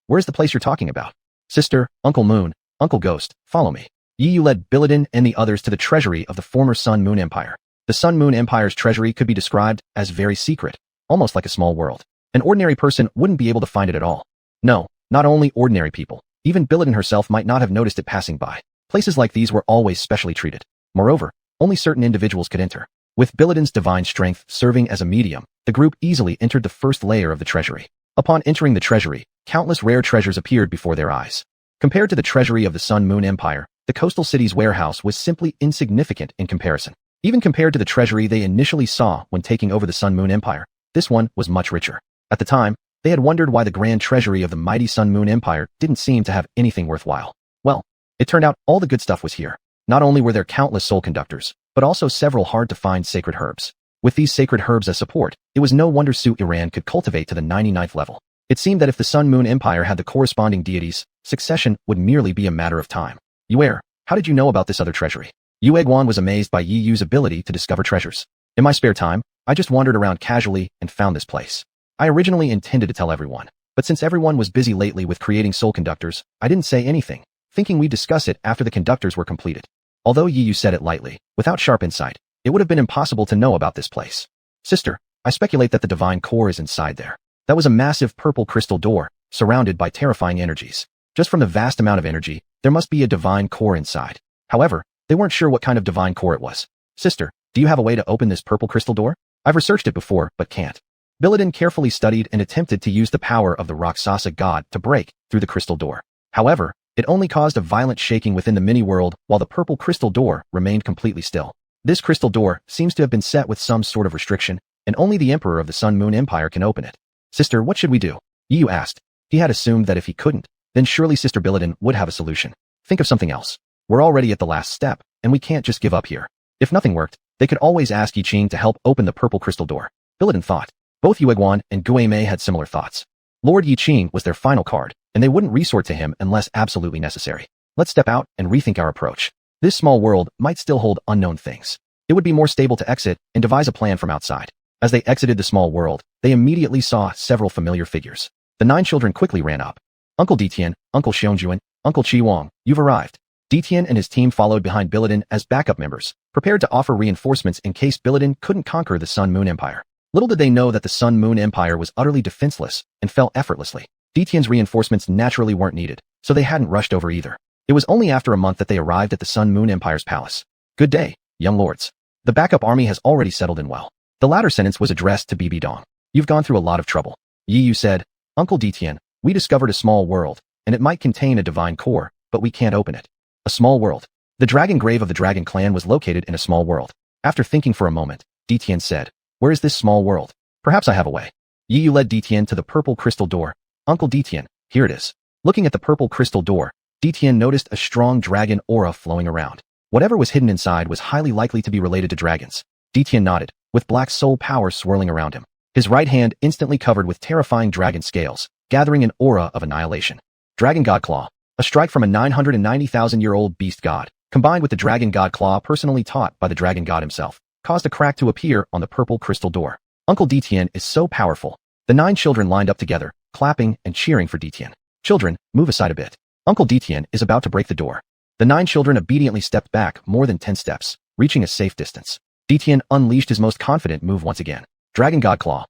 Where's the place you're talking about? Sister, Uncle Moon, Uncle Ghost, follow me. Yiyu led Billadan and the others to the treasury of the former Sun Moon Empire. The Sun Moon Empire's treasury could be described as very secret, almost like a small world. An ordinary person wouldn't be able to find it at all. No, not only ordinary people. Even Billadan herself might not have noticed it passing by. Places like these were always specially treated. Moreover, only certain individuals could enter. With Billadan's divine strength serving as a medium, the group easily entered the first layer of the treasury. Upon entering the treasury, countless rare treasures appeared before their eyes. Compared to the treasury of the Sun Moon Empire, the coastal city's warehouse was simply insignificant in comparison. Even compared to the treasury they initially saw when taking over the Sun Moon Empire, this one was much richer. At the time, they had wondered why the grand treasury of the mighty Sun Moon Empire didn't seem to have anything worthwhile. Well, it turned out all the good stuff was here. Not only were there countless soul conductors, but also several hard-to-find sacred herbs. With these sacred herbs as support, it was no wonder Su Iran could cultivate to the 99th level. It seemed that if the Sun Moon Empire had the corresponding deities, succession would merely be a matter of time. How did you know about this other treasury? Xuanhuan was amazed by Yi Yu's ability to discover treasures. In my spare time, I just wandered around casually and found this place. I originally intended to tell everyone, but since everyone was busy lately with creating soul conductors, I didn't say anything, thinking we'd discuss it after the conductors were completed. Although Yi Yu said it lightly, without sharp insight, it would have been impossible to know about this place. Sister, I speculate that the divine core is inside there. That was a massive purple crystal door, surrounded by terrifying energies. Just from the vast amount of energy, there must be a divine core inside. However, they weren't sure what kind of divine core it was. Sister, do you have a way to open this purple crystal door? I've researched it before, but can't. Billadan carefully studied and attempted to use the power of the Raksasa god to break through the crystal door. However, it only caused a violent shaking within the mini-world while the purple crystal door remained completely still. This crystal door seems to have been set with some sort of restriction, and only the Emperor of the Sun Moon Empire can open it. Sister, what should we do? Yi Yu asked. He had assumed that if he couldn't, then surely Sister Billidan would have a solution. Think of something else. We're already at the last step, and we can't just give up here. If nothing worked, they could always ask Yiqing to help open the purple crystal door. Billidan thought. Both Yueguan and Guimei had similar thoughts. Lord Yiqing was their final card, and they wouldn't resort to him unless absolutely necessary. Let's step out and rethink our approach. This small world might still hold unknown things. It would be more stable to exit and devise a plan from outside. As they exited the small world, they immediately saw several familiar figures. The 9 children quickly ran up. Uncle Ditian, Uncle Xuanhuan, Uncle Qi Wang, you've arrived. Ditian and his team followed behind Billidan as backup members, prepared to offer reinforcements in case Billidan couldn't conquer the Sun Moon Empire. Little did they know that the Sun Moon Empire was utterly defenseless and fell effortlessly. Ditian's reinforcements naturally weren't needed, so they hadn't rushed over either. It was only after a month that they arrived at the Sun Moon Empire's palace. Good day, young lords. The backup army has already settled in well. The latter sentence was addressed to Bibi Dong. You've gone through a lot of trouble. Yi Yu said, Uncle Ditian, we discovered a small world, and it might contain a divine core, but we can't open it. A small world. The dragon grave of the dragon clan was located in a small world. After thinking for a moment, Ditian said, where is this small world? Perhaps I have a way. Yi Yu led Ditian to the purple crystal door. Uncle Ditian, here it is. Looking at the purple crystal door, Ditian noticed a strong dragon aura flowing around. Whatever was hidden inside was highly likely to be related to dragons. Ditian nodded, with black soul power swirling around him. His right hand instantly covered with terrifying dragon scales, gathering an aura of annihilation. Dragon God Claw. A strike from a 990,000-year-old beast god, combined with the Dragon God Claw personally taught by the Dragon God himself, caused a crack to appear on the purple crystal door. Uncle Ditian is so powerful. The 9 children lined up together, clapping and cheering for Ditian. Children, move aside a bit. Uncle Ditian is about to break the door. The 9 children obediently stepped back more than 10 steps, reaching a safe distance. Ditian unleashed his most confident move once again. Dragon God Claw.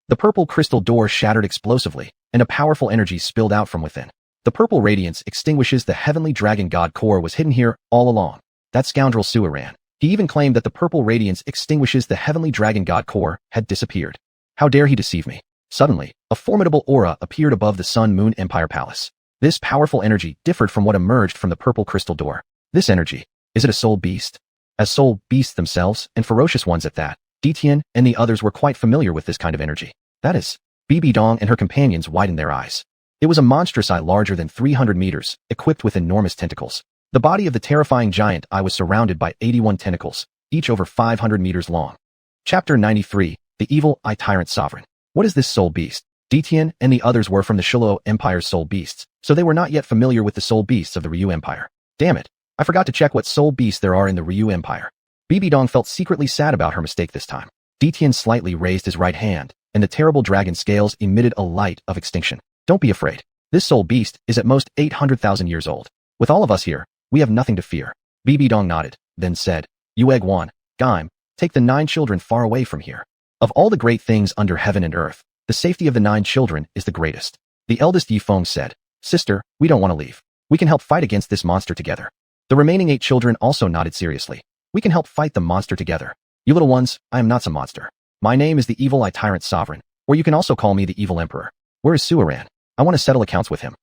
The purple crystal door shattered explosively, and a powerful energy spilled out from within. The purple radiance extinguishes the heavenly dragon god core was hidden here all along. That scoundrel xuanhuan. He even claimed that the purple radiance extinguishes the heavenly dragon god core had disappeared. How dare he deceive me? Suddenly, a formidable aura appeared above the Sun Moon Empire Palace. This powerful energy differed from what emerged from the purple crystal door. This energy, is it a soul beast? As soul beasts themselves, and ferocious ones at that, Ditian and the others were quite familiar with this kind of energy. That is, Bibi Dong and her companions widened their eyes. It was a monstrous eye larger than 300 meters, equipped with enormous tentacles. The body of the terrifying giant eye was surrounded by 81 tentacles, each over 500 meters long. Chapter 93, The Evil Eye Tyrant Sovereign. What is this soul beast? Ditian and the others were from the Douluo Empire's soul beasts, so they were not yet familiar with the soul beasts of the Ryu Empire. Damn it, I forgot to check what soul beasts there are in the Ryu Empire. Bibi Dong felt secretly sad about her mistake this time. Ditian slightly raised his right hand, and the terrible dragon scales emitted a light of extinction. Don't be afraid. This soul beast is at most 800,000 years old. With all of us here, we have nothing to fear. Bibi Dong nodded, then said, Yueguan, Gaim, take the 9 children far away from here. Of all the great things under heaven and earth, the safety of the 9 children is the greatest. The eldest Yifeng said, Sister, we don't want to leave. We can help fight against this monster together. The remaining 8 children also nodded seriously. We can help fight the monster together. You little ones, I am not some monster. My name is the Evil Eye Tyrant Sovereign, or you can also call me the Evil Emperor. Where is xuanhuan? I want to settle accounts with him.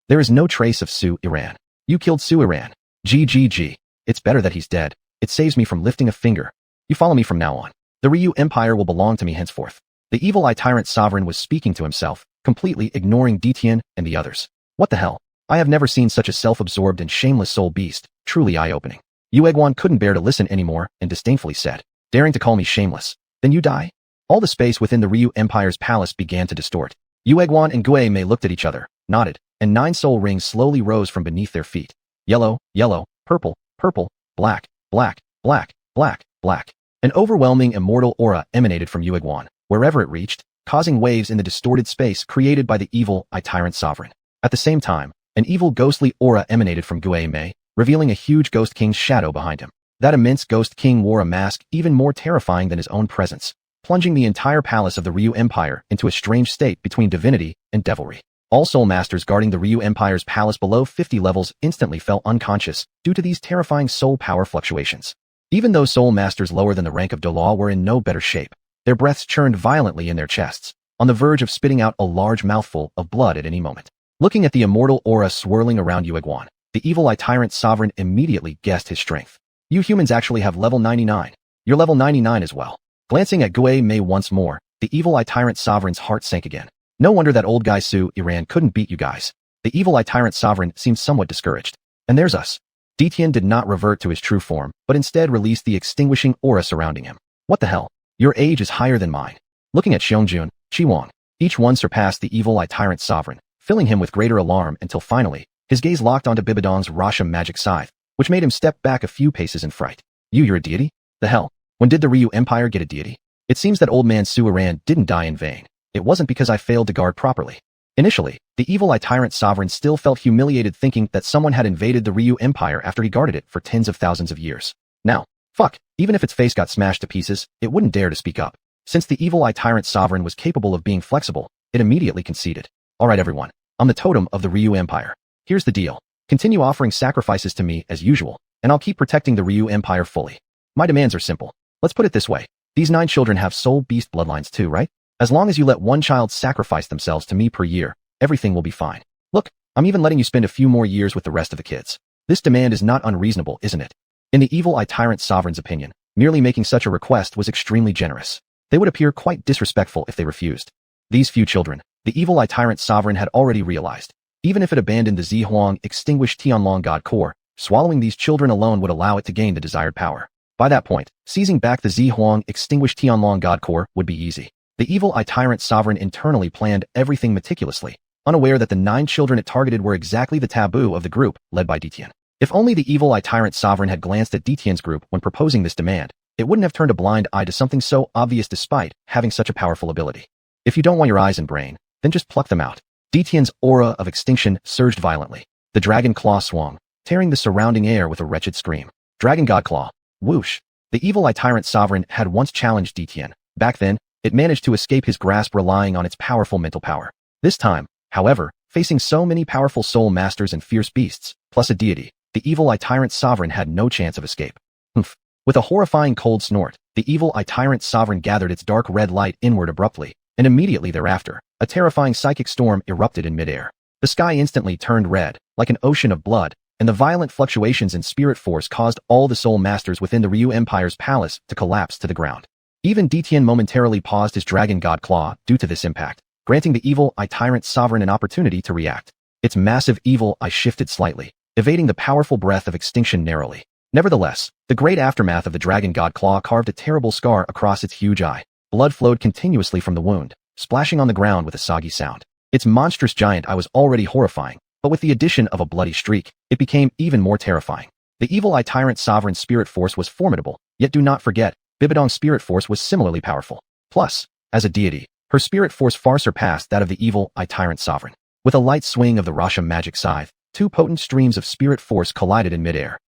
There is no trace of xuanhuan. You killed xuanhuan. GGG. It's better that he's dead. It saves me from lifting a finger. You follow me from now on. The Ryu Empire will belong to me henceforth. The Evil Eye Tyrant Sovereign was speaking to himself, completely ignoring Ditian and the others. What the hell? I have never seen such a self-absorbed and shameless soul beast, truly eye-opening. Yueguan couldn't bear to listen anymore and disdainfully said, daring to call me shameless. Then you die? All the space within the Ryu Empire's palace began to distort. Yueguan and Guimei looked at each other, nodded, and 9 soul rings slowly rose from beneath their feet. Yellow, yellow, purple, purple, black, black, black, black, black. An overwhelming immortal aura emanated from Yueguan, wherever it reached, causing waves in the distorted space created by the Evil Eye Tyrant Sovereign. At the same time, an evil ghostly aura emanated from Guimei, revealing a huge ghost king's shadow behind him. That immense ghost king wore a mask even more terrifying than his own presence, plunging the entire palace of the Ryu Empire into a strange state between divinity and devilry. All soul masters guarding the Ryu Empire's palace below 50 levels instantly fell unconscious due to these terrifying soul power fluctuations. Even though soul masters lower than the rank of Douluo were in no better shape, their breaths churned violently in their chests, on the verge of spitting out a large mouthful of blood at any moment. Looking at the immortal aura swirling around Yueguan, the Evil Eye Tyrant Sovereign immediately guessed his strength. You humans actually have level 99. You're level 99 as well. Glancing at Guimei once more, the Evil Eye Tyrant Sovereign's heart sank again. No wonder that old guy xuanhuan couldn't beat you guys. the evil eye tyrant sovereign seemed somewhat discouraged. And there's us. Ditian did not revert to his true form, but instead released the extinguishing aura surrounding him. What the hell? Your age is higher than mine. Looking at Xiangjun, Qiwang, each one surpassed the evil eye tyrant sovereign, filling him with greater alarm until finally, his gaze locked onto Bibidong's Rasham magic scythe, which made him step back a few paces in fright. You're a deity? The hell? When did the Ryu Empire get a deity? It seems that old man Suiran didn't die in vain. It wasn't because I failed to guard properly. Initially, the evil eye tyrant sovereign still felt humiliated thinking that someone had invaded the Ryu Empire after he guarded it for tens of thousands of years. Now, fuck, even if its face got smashed to pieces, it wouldn't dare to speak up. Since the evil eye tyrant sovereign was capable of being flexible, it immediately conceded. Alright everyone, I'm the totem of the Ryu Empire. Here's the deal. Continue offering sacrifices to me as usual, and I'll keep protecting the Ryu Empire fully. My demands are simple. Let's put it this way. These 9 children have soul beast bloodlines too, right? As long as you let one child sacrifice themselves to me per year, everything will be fine. Look, I'm even letting you spend a few more years with the rest of the kids. This demand is not unreasonable, isn't it? In the evil eye tyrant sovereign's opinion, merely making such a request was extremely generous. They would appear quite disrespectful if they refused. These few children, the evil eye tyrant sovereign had already realized. Even if it abandoned the Xuanhuan extinguished Tianlong god core, swallowing these children alone would allow it to gain the desired power. By that point, seizing back the Xuanhuan extinguished Tianlong god core would be easy. The evil eye tyrant sovereign internally planned everything meticulously, unaware that the 9 children it targeted were exactly the taboo of the group led by Ditian. If only the evil eye tyrant sovereign had glanced at Ditian's group when proposing this demand, it wouldn't have turned a blind eye to something so obvious despite having such a powerful ability. If you don't want your eyes and brain, then just pluck them out. Ditian's aura of extinction surged violently. The dragon claw swung, tearing the surrounding air with a wretched scream. Dragon god claw. Whoosh. The evil eye tyrant sovereign had once challenged Ditian. Back then, it managed to escape his grasp relying on its powerful mental power. This time, however, facing so many powerful soul masters and fierce beasts, plus a deity, the evil eye tyrant sovereign had no chance of escape. Humph. With a horrifying cold snort, the evil eye tyrant sovereign gathered its dark red light inward abruptly, and immediately thereafter, a terrifying psychic storm erupted in midair. The sky instantly turned red, like an ocean of blood, and the violent fluctuations in spirit force caused all the soul masters within the Ryu Empire's palace to collapse to the ground. Even Ditian momentarily paused his dragon god claw due to this impact, granting the evil eye tyrant sovereign an opportunity to react. Its massive evil eye shifted slightly, evading the powerful breath of extinction narrowly. Nevertheless, the great aftermath of the dragon god claw carved a terrible scar across its huge eye. Blood flowed continuously from the wound, splashing on the ground with a soggy sound. Its monstrous giant eye was already horrifying, but with the addition of a bloody streak, it became even more terrifying. The evil eye tyrant sovereign's spirit force was formidable, yet do not forget, Bibidong's spirit force was similarly powerful. Plus, as a deity, her spirit force far surpassed that of the evil eye tyrant sovereign. With a light swing of the Rasham magic scythe, 2 potent streams of spirit force collided in midair.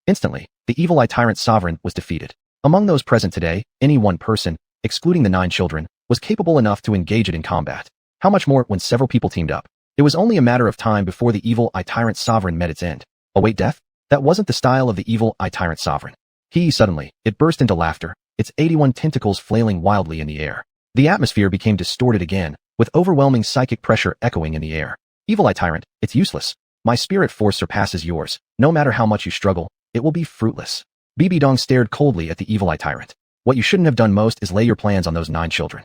Instantly, the evil eye tyrant sovereign was defeated. Among those present today, any one person, excluding the 9 children, was capable enough to engage it in combat. How much more when several people teamed up? It was only a matter of time before the evil eye tyrant sovereign met its end. Await death? That wasn't the style of the evil eye tyrant sovereign. Suddenly, it burst into laughter, its 81 tentacles flailing wildly in the air. The atmosphere became distorted again, with overwhelming psychic pressure echoing in the air. Evil eye tyrant, it's useless. My spirit force surpasses yours. No matter how much you struggle, it will be fruitless. Bibidong stared coldly at the evil eye tyrant. What you shouldn't have done most is lay your plans on those 9 children.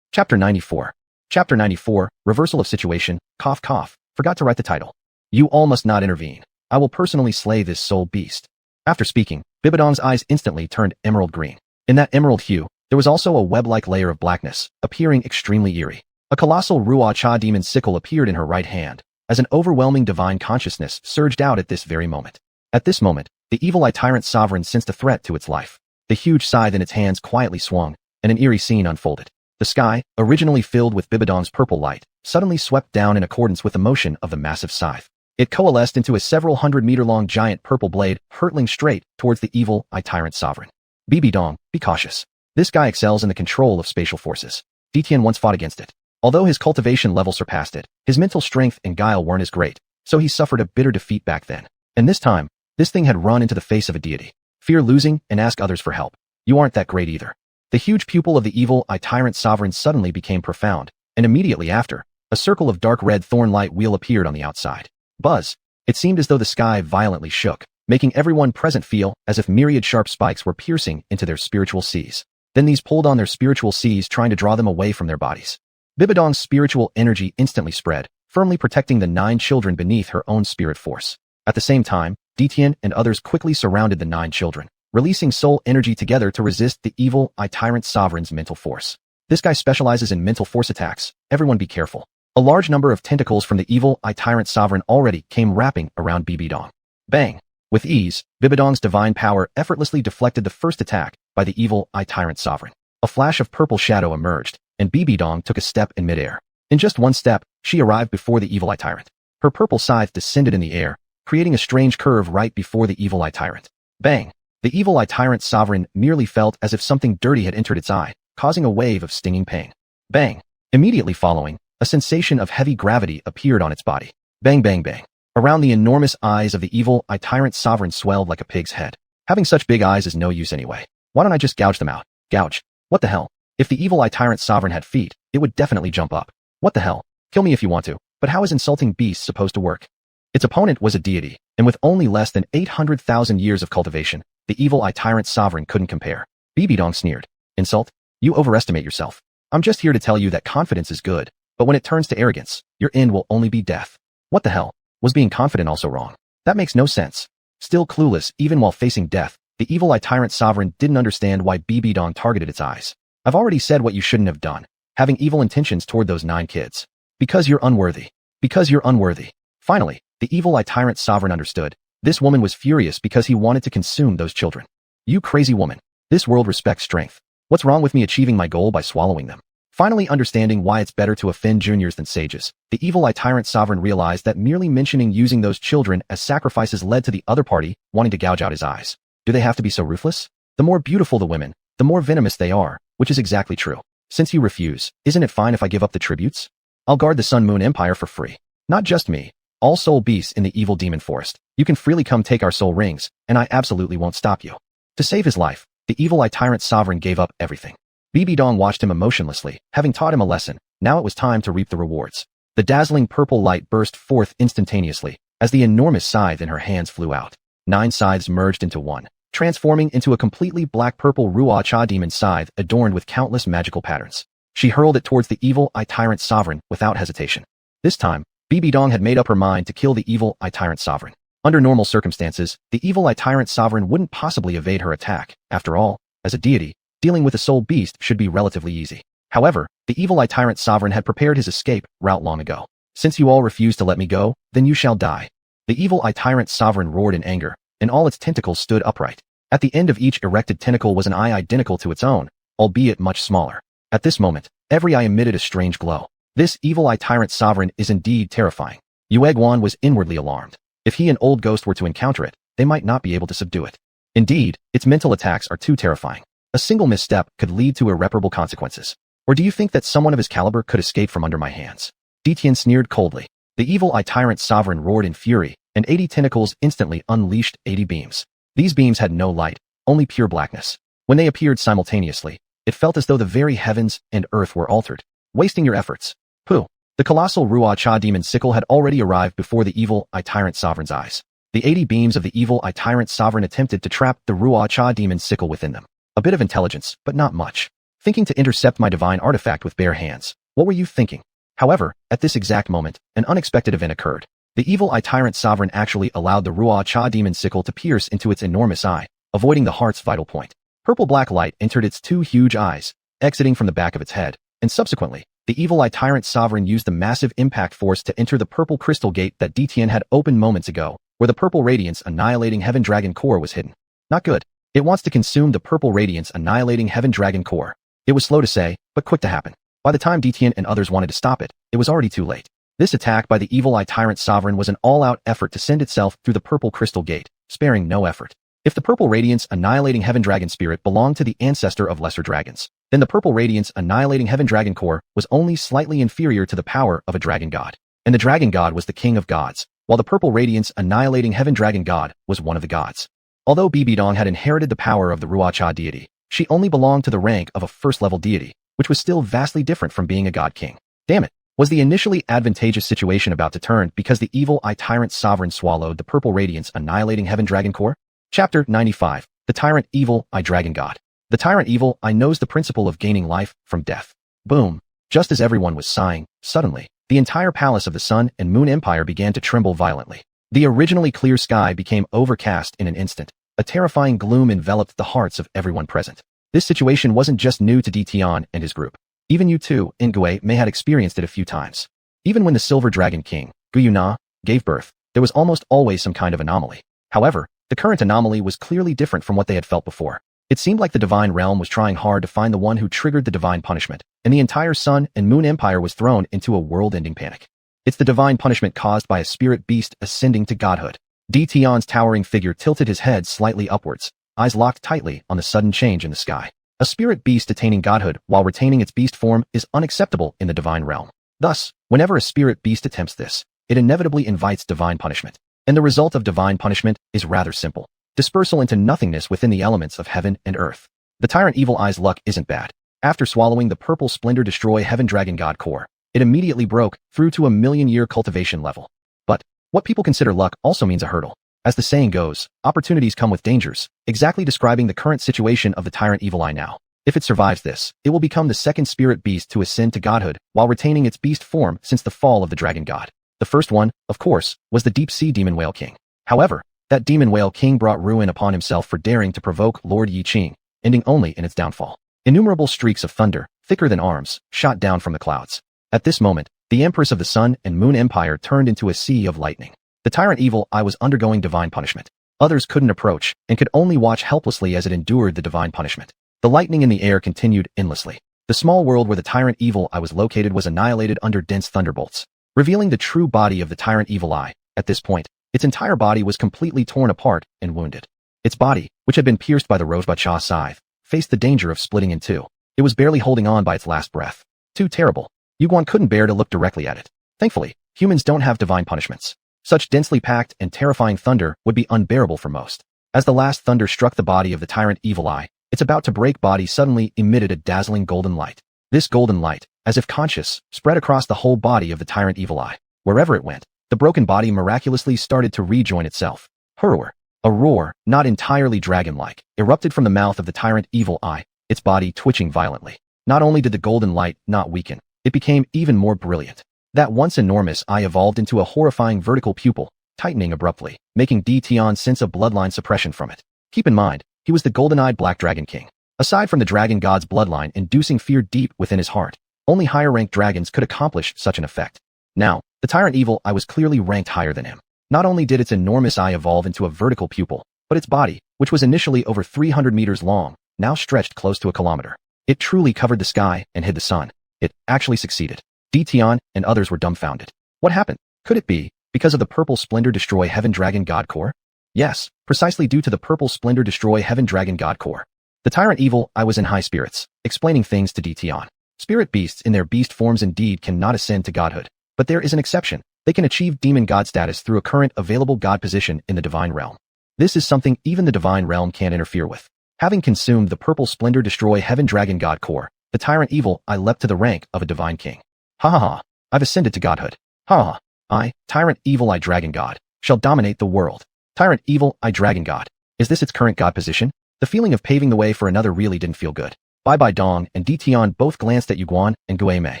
Chapter 94. Chapter 94, Reversal of Situation, cough cough, forgot to write the title. You all must not intervene. I will personally slay this soul beast. After speaking, Bibidong's eyes instantly turned emerald green. In that emerald hue, there was also a web-like layer of blackness, appearing extremely eerie. A colossal Ruo Cha demon sickle appeared in her right hand, as an overwhelming divine consciousness surged out at this very moment. At this moment, the evil eye tyrant sovereign sensed a threat to its life. The huge scythe in its hands quietly swung, and an eerie scene unfolded. The sky, originally filled with Bibidong's purple light, suddenly swept down in accordance with the motion of the massive scythe. It coalesced into a several hundred-meter-long giant purple blade hurtling straight towards the evil eye tyrant sovereign. Bibidong, be cautious. This guy excels in the control of spatial forces. Ditian once fought against it. Although his cultivation level surpassed it, his mental strength and guile weren't as great, so he suffered a bitter defeat back then. And this time, this thing had run into the face of a deity. Fear losing and ask others for help. You aren't that great either. The huge pupil of the evil eye tyrant sovereign suddenly became profound, and immediately after, a circle of dark red thorn light wheel appeared on the outside. Buzz. It seemed as though the sky violently shook, making everyone present feel as if myriad sharp spikes were piercing into their spiritual seas. Then these pulled on their spiritual seas, trying to draw them away from their bodies. Bibidong's spiritual energy instantly spread, firmly protecting the 9 children beneath her own spirit force. At the same time, Ditian and others quickly surrounded the 9 children, releasing soul energy together to resist the evil Eye Tyrant Sovereign's mental force. This guy specializes in mental force attacks, everyone be careful. A large number of tentacles from the evil Eye Tyrant Sovereign already came wrapping around Bibidong. Bang! With ease, Bibidong's divine power effortlessly deflected the first attack by the evil Eye Tyrant Sovereign. A flash of purple shadow emerged, and Bibidong took a step in midair. In just one step, she arrived before the evil Eye Tyrant. Her purple scythe descended in the air, creating a strange curve right before the evil Eye Tyrant. Bang! The evil Eye Tyrant Sovereign merely felt as if something dirty had entered its eye, causing a wave of stinging pain. Bang! Immediately following, a sensation of heavy gravity appeared on its body. Bang bang bang. Around the enormous eyes of the evil Eye Tyrant Sovereign swelled like a pig's head. Having such big eyes is no use anyway. Why don't I just gouge them out? Gouge? What the hell? If the evil Eye Tyrant Sovereign had feet, it would definitely jump up. What the hell? Kill me if you want to, but how is insulting beasts supposed to work? Its opponent was a deity, and with only less than 800,000 years of cultivation, the evil Eye Tyrant Sovereign couldn't compare. Bibidong sneered. Insult? You overestimate yourself. I'm just here to tell you that confidence is good, but when it turns to arrogance, your end will only be death. What the hell? Was being confident also wrong? That makes no sense. Still clueless, even while facing death, the evil Eye Tyrant Sovereign didn't understand why Bibidong targeted its eyes. I've already said what you shouldn't have done, having evil intentions toward those 9 kids. Because you're unworthy. Because you're unworthy. Finally, the evil Eye Tyrant Sovereign understood. This woman was furious because he wanted to consume those children. You crazy woman. This world respects strength. What's wrong with me achieving my goal by swallowing them? Finally understanding why it's better to offend juniors than sages, the evil Eye Tyrant Sovereign realized that merely mentioning using those children as sacrifices led to the other party wanting to gouge out his eyes. Do they have to be so ruthless? The more beautiful the women, the more venomous they are, which is exactly true. Since you refuse, isn't it fine if I give up the tributes? I'll guard the Sun Moon Empire for free. Not just me. All soul beasts in the evil demon forest. You can freely come take our soul rings, and I absolutely won't stop you. To save his life, the evil Eye Tyrant Sovereign gave up everything. Bibidong watched him emotionlessly, having taught him a lesson. Now it was time to reap the rewards. The dazzling purple light burst forth instantaneously, as the enormous scythe in her hands flew out. 9 scythes merged into one, transforming into a completely black-purple Ruo Cha demon scythe adorned with countless magical patterns. She hurled it towards the evil Eye Tyrant Sovereign without hesitation. This time, Bibidong had made up her mind to kill the evil Eye Tyrant Sovereign. Under normal circumstances, the evil Eye Tyrant Sovereign wouldn't possibly evade her attack. After all, as a deity, dealing with a soul beast should be relatively easy. However, the evil Eye Tyrant Sovereign had prepared his escape route long ago. Since you all refuse to let me go, then you shall die. The evil Eye Tyrant Sovereign roared in anger, and all its tentacles stood upright. At the end of each erected tentacle was an eye identical to its own, albeit much smaller. At this moment, every eye emitted a strange glow. This evil Eye Tyrant Sovereign is indeed terrifying. Xuanhuan was inwardly alarmed. If he and Old Ghost were to encounter it, they might not be able to subdue it. Indeed, its mental attacks are too terrifying. A single misstep could lead to irreparable consequences. Or do you think that someone of his caliber could escape from under my hands? Ditian sneered coldly. The evil Eye Tyrant Sovereign roared in fury, and 80 tentacles instantly unleashed 80 beams. These beams had no light, only pure blackness. When they appeared simultaneously, it felt as though the very heavens and earth were altered. Wasting your efforts. Pooh. The colossal Ruo Cha demon sickle had already arrived before the evil Eye Tyrant Sovereign's eyes. The 80 beams of the evil Eye Tyrant Sovereign attempted to trap the Ruo Cha demon sickle within them. A bit of intelligence, but not much. Thinking to intercept my divine artifact with bare hands. What were you thinking? However, at this exact moment, an unexpected event occurred. The evil Eye Tyrant Sovereign actually allowed the Ruo Cha demon sickle to pierce into its enormous eye, avoiding the heart's vital point. Purple-black light entered its 2 huge eyes, exiting from the back of its head, and subsequently, the evil Eye Tyrant Sovereign used the massive impact force to enter the purple crystal gate that Ditian had opened moments ago, where the purple radiance annihilating Heaven Dragon core was hidden. Not good. It wants to consume the purple radiance annihilating Heaven Dragon core. It was slow to say, but quick to happen. By the time Ditian and others wanted to stop it, it was already too late. This attack by the evil Eye Tyrant Sovereign was an all-out effort to send itself through the purple crystal gate, sparing no effort. If the purple radiance annihilating Heaven Dragon spirit belonged to the ancestor of lesser dragons, then the purple radiance annihilating Heaven Dragon core was only slightly inferior to the power of a dragon god. And the dragon god was the king of gods, while the purple radiance annihilating Heaven Dragon god was one of the gods. Although Bibidong had inherited the power of the Ruo Cha deity, she only belonged to the rank of a first-level deity, which was still vastly different from being a god king. Damn it. Was the initially advantageous situation about to turn because the evil Eye Tyrant Sovereign swallowed the purple radiance annihilating Heaven Dragon core? Chapter 95. The Tyrant Evil Eye Dragon God. The Tyrant Evil Eye knows the principle of gaining life from death. Boom. Just as everyone was sighing, suddenly, the entire palace of the Sun and Moon Empire began to tremble violently. The originally clear sky became overcast in an instant. A terrifying gloom enveloped the hearts of everyone present. This situation wasn't just new to Tian and his group. Even you too, Nguye, may had experienced it a few times. Even when the Silver Dragon King, Guyuna, gave birth, there was almost always some kind of anomaly. However, the current anomaly was clearly different from what they had felt before. It seemed like the Divine Realm was trying hard to find the one who triggered the Divine Punishment, and the entire Sun and Moon Empire was thrown into a world-ending panic. It's the Divine Punishment caused by a spirit beast ascending to godhood. Tian's towering figure tilted his head slightly upwards, eyes locked tightly on the sudden change in the sky. A spirit beast attaining godhood while retaining its beast form is unacceptable in the Divine Realm. Thus, whenever a spirit beast attempts this, it inevitably invites Divine Punishment. And the result of Divine Punishment is rather simple. Dispersal into nothingness within the elements of heaven and earth. The Tyrant Evil Eye's luck isn't bad. After swallowing the purple splendor destroy Heaven Dragon God core, it immediately broke through to a million-year cultivation level. But what people consider luck also means a hurdle. As the saying goes, opportunities come with dangers, exactly describing the current situation of the Tyrant Evil Eye now. If it survives this, it will become the second spirit beast to ascend to godhood while retaining its beast form since the fall of the Dragon God. The first one, of course, was the Deep-Sea Demon Whale King. However, that Demon Whale King brought ruin upon himself for daring to provoke Lord Yiqing, ending only in its downfall. Innumerable streaks of thunder, thicker than arms, shot down from the clouds. At this moment, the Empress of the Sun and Moon Empire turned into a sea of lightning. The Tyrant Evil Eye was undergoing divine punishment. Others couldn't approach and could only watch helplessly as it endured the divine punishment. The lightning in the air continued endlessly. The small world where the Tyrant Evil Eye was located was annihilated under dense thunderbolts, revealing the true body of the Tyrant Evil Eye. At this point, its entire body was completely torn apart and wounded. Its body, which had been pierced by the Rosebud scythe, faced the danger of splitting in two. It was barely holding on by its last breath. Too terrible. Yuguan couldn't bear to look directly at it. Thankfully, humans don't have divine punishments. Such densely packed and terrifying thunder would be unbearable for most. As the last thunder struck the body of the Tyrant Evil Eye, its about to break body suddenly emitted a dazzling golden light. This golden light, as if conscious, spread across the whole body of the Tyrant Evil Eye. Wherever it went, the broken body miraculously started to rejoin itself. Hurrah! A roar, not entirely dragon-like, erupted from the mouth of the Tyrant Evil Eye, its body twitching violently. Not only did the golden light not weaken, it became even more brilliant. That once enormous eye evolved into a horrifying vertical pupil, tightening abruptly, making Tian sense a bloodline suppression from it. Keep in mind, he was the golden-eyed Black Dragon King. Aside from the Dragon God's bloodline inducing fear deep within his heart, only higher-ranked dragons could accomplish such an effect. Now, the Tyrant Evil Eye was clearly ranked higher than him. Not only did its enormous eye evolve into a vertical pupil, but its body, which was initially over 300 meters long, now stretched close to a kilometer. It truly covered the sky and hid the sun. It actually succeeded. Tian and others were dumbfounded. What happened? Could it be because of the Purple Splendor Destroy Heaven Dragon God Core? Yes, precisely due to the Purple Splendor Destroy Heaven Dragon God Core. The Tyrant Evil Eye was in high spirits, explaining things to Tian. Spirit beasts in their beast forms indeed cannot ascend to godhood, but there is an exception. They can achieve demon god status through a current available god position in the Divine Realm. This is something even the Divine Realm can't interfere with. Having consumed the Purple Splendor Destroy Heaven Dragon God Core, the Tyrant Evil Eye leapt to the rank of a Divine King. Ha ha ha, I've ascended to godhood. Ha ha, I, Tyrant Evil Eye Dragon God, shall dominate the world. Tyrant Evil Eye Dragon God. Is this its current god position? The feeling of paving the way for another really didn't feel good. Bai Dong and Tian both glanced at Yuguan and Guimei.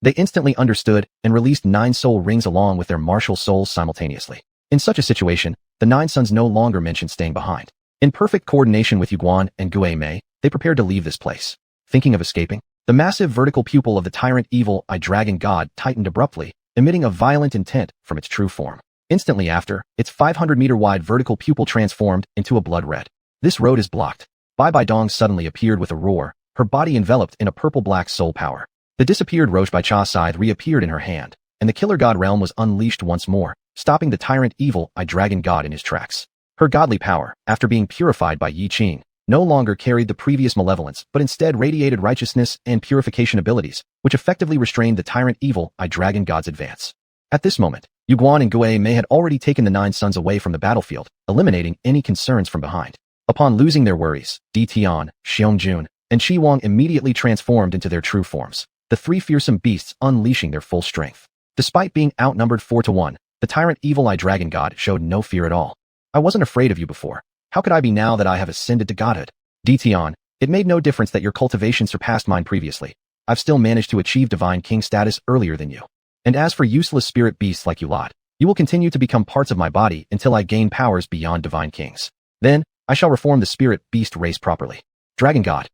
They instantly understood and released 9 soul rings along with their martial souls simultaneously. In such a situation, the 9 sons no longer mentioned staying behind. In perfect coordination with Yuguan and Guimei, they prepared to leave this place. Thinking of escaping, the massive vertical pupil of the Tyrant Evil Eye Dragon God tightened abruptly, emitting a violent intent from its true form. Instantly after, its 500-meter-wide vertical pupil transformed into a blood red. This road is blocked. Bai Dong suddenly appeared with a roar, her body enveloped in a purple-black soul power. The disappeared Rosebud scythe reappeared in her hand, and the Killer God realm was unleashed once more, stopping the Tyrant Evil Eye Dragon God in his tracks. Her godly power, after being purified by Yiqing, no longer carried the previous malevolence but instead radiated righteousness and purification abilities, which effectively restrained the Tyrant Evil Eye Dragon God's advance. At this moment, Yuguan and Guimei had already taken the 9 sons away from the battlefield, eliminating any concerns from behind. Upon losing their worries, Tian, Xiangjun, and Shi Wang immediately transformed into their true forms, the 3 fearsome beasts unleashing their full strength. Despite being outnumbered 4-1, the Tyrant Evil Eye Dragon God showed no fear at all. I wasn't afraid of you before. How could I be now that I have ascended to godhood? Tian, it made no difference that your cultivation surpassed mine previously. I've still managed to achieve Divine King status earlier than you. And as for useless spirit beasts like you lot, you will continue to become parts of my body until I gain powers beyond divine kings. Then, I shall reform the spirit beast race properly. Dragon God.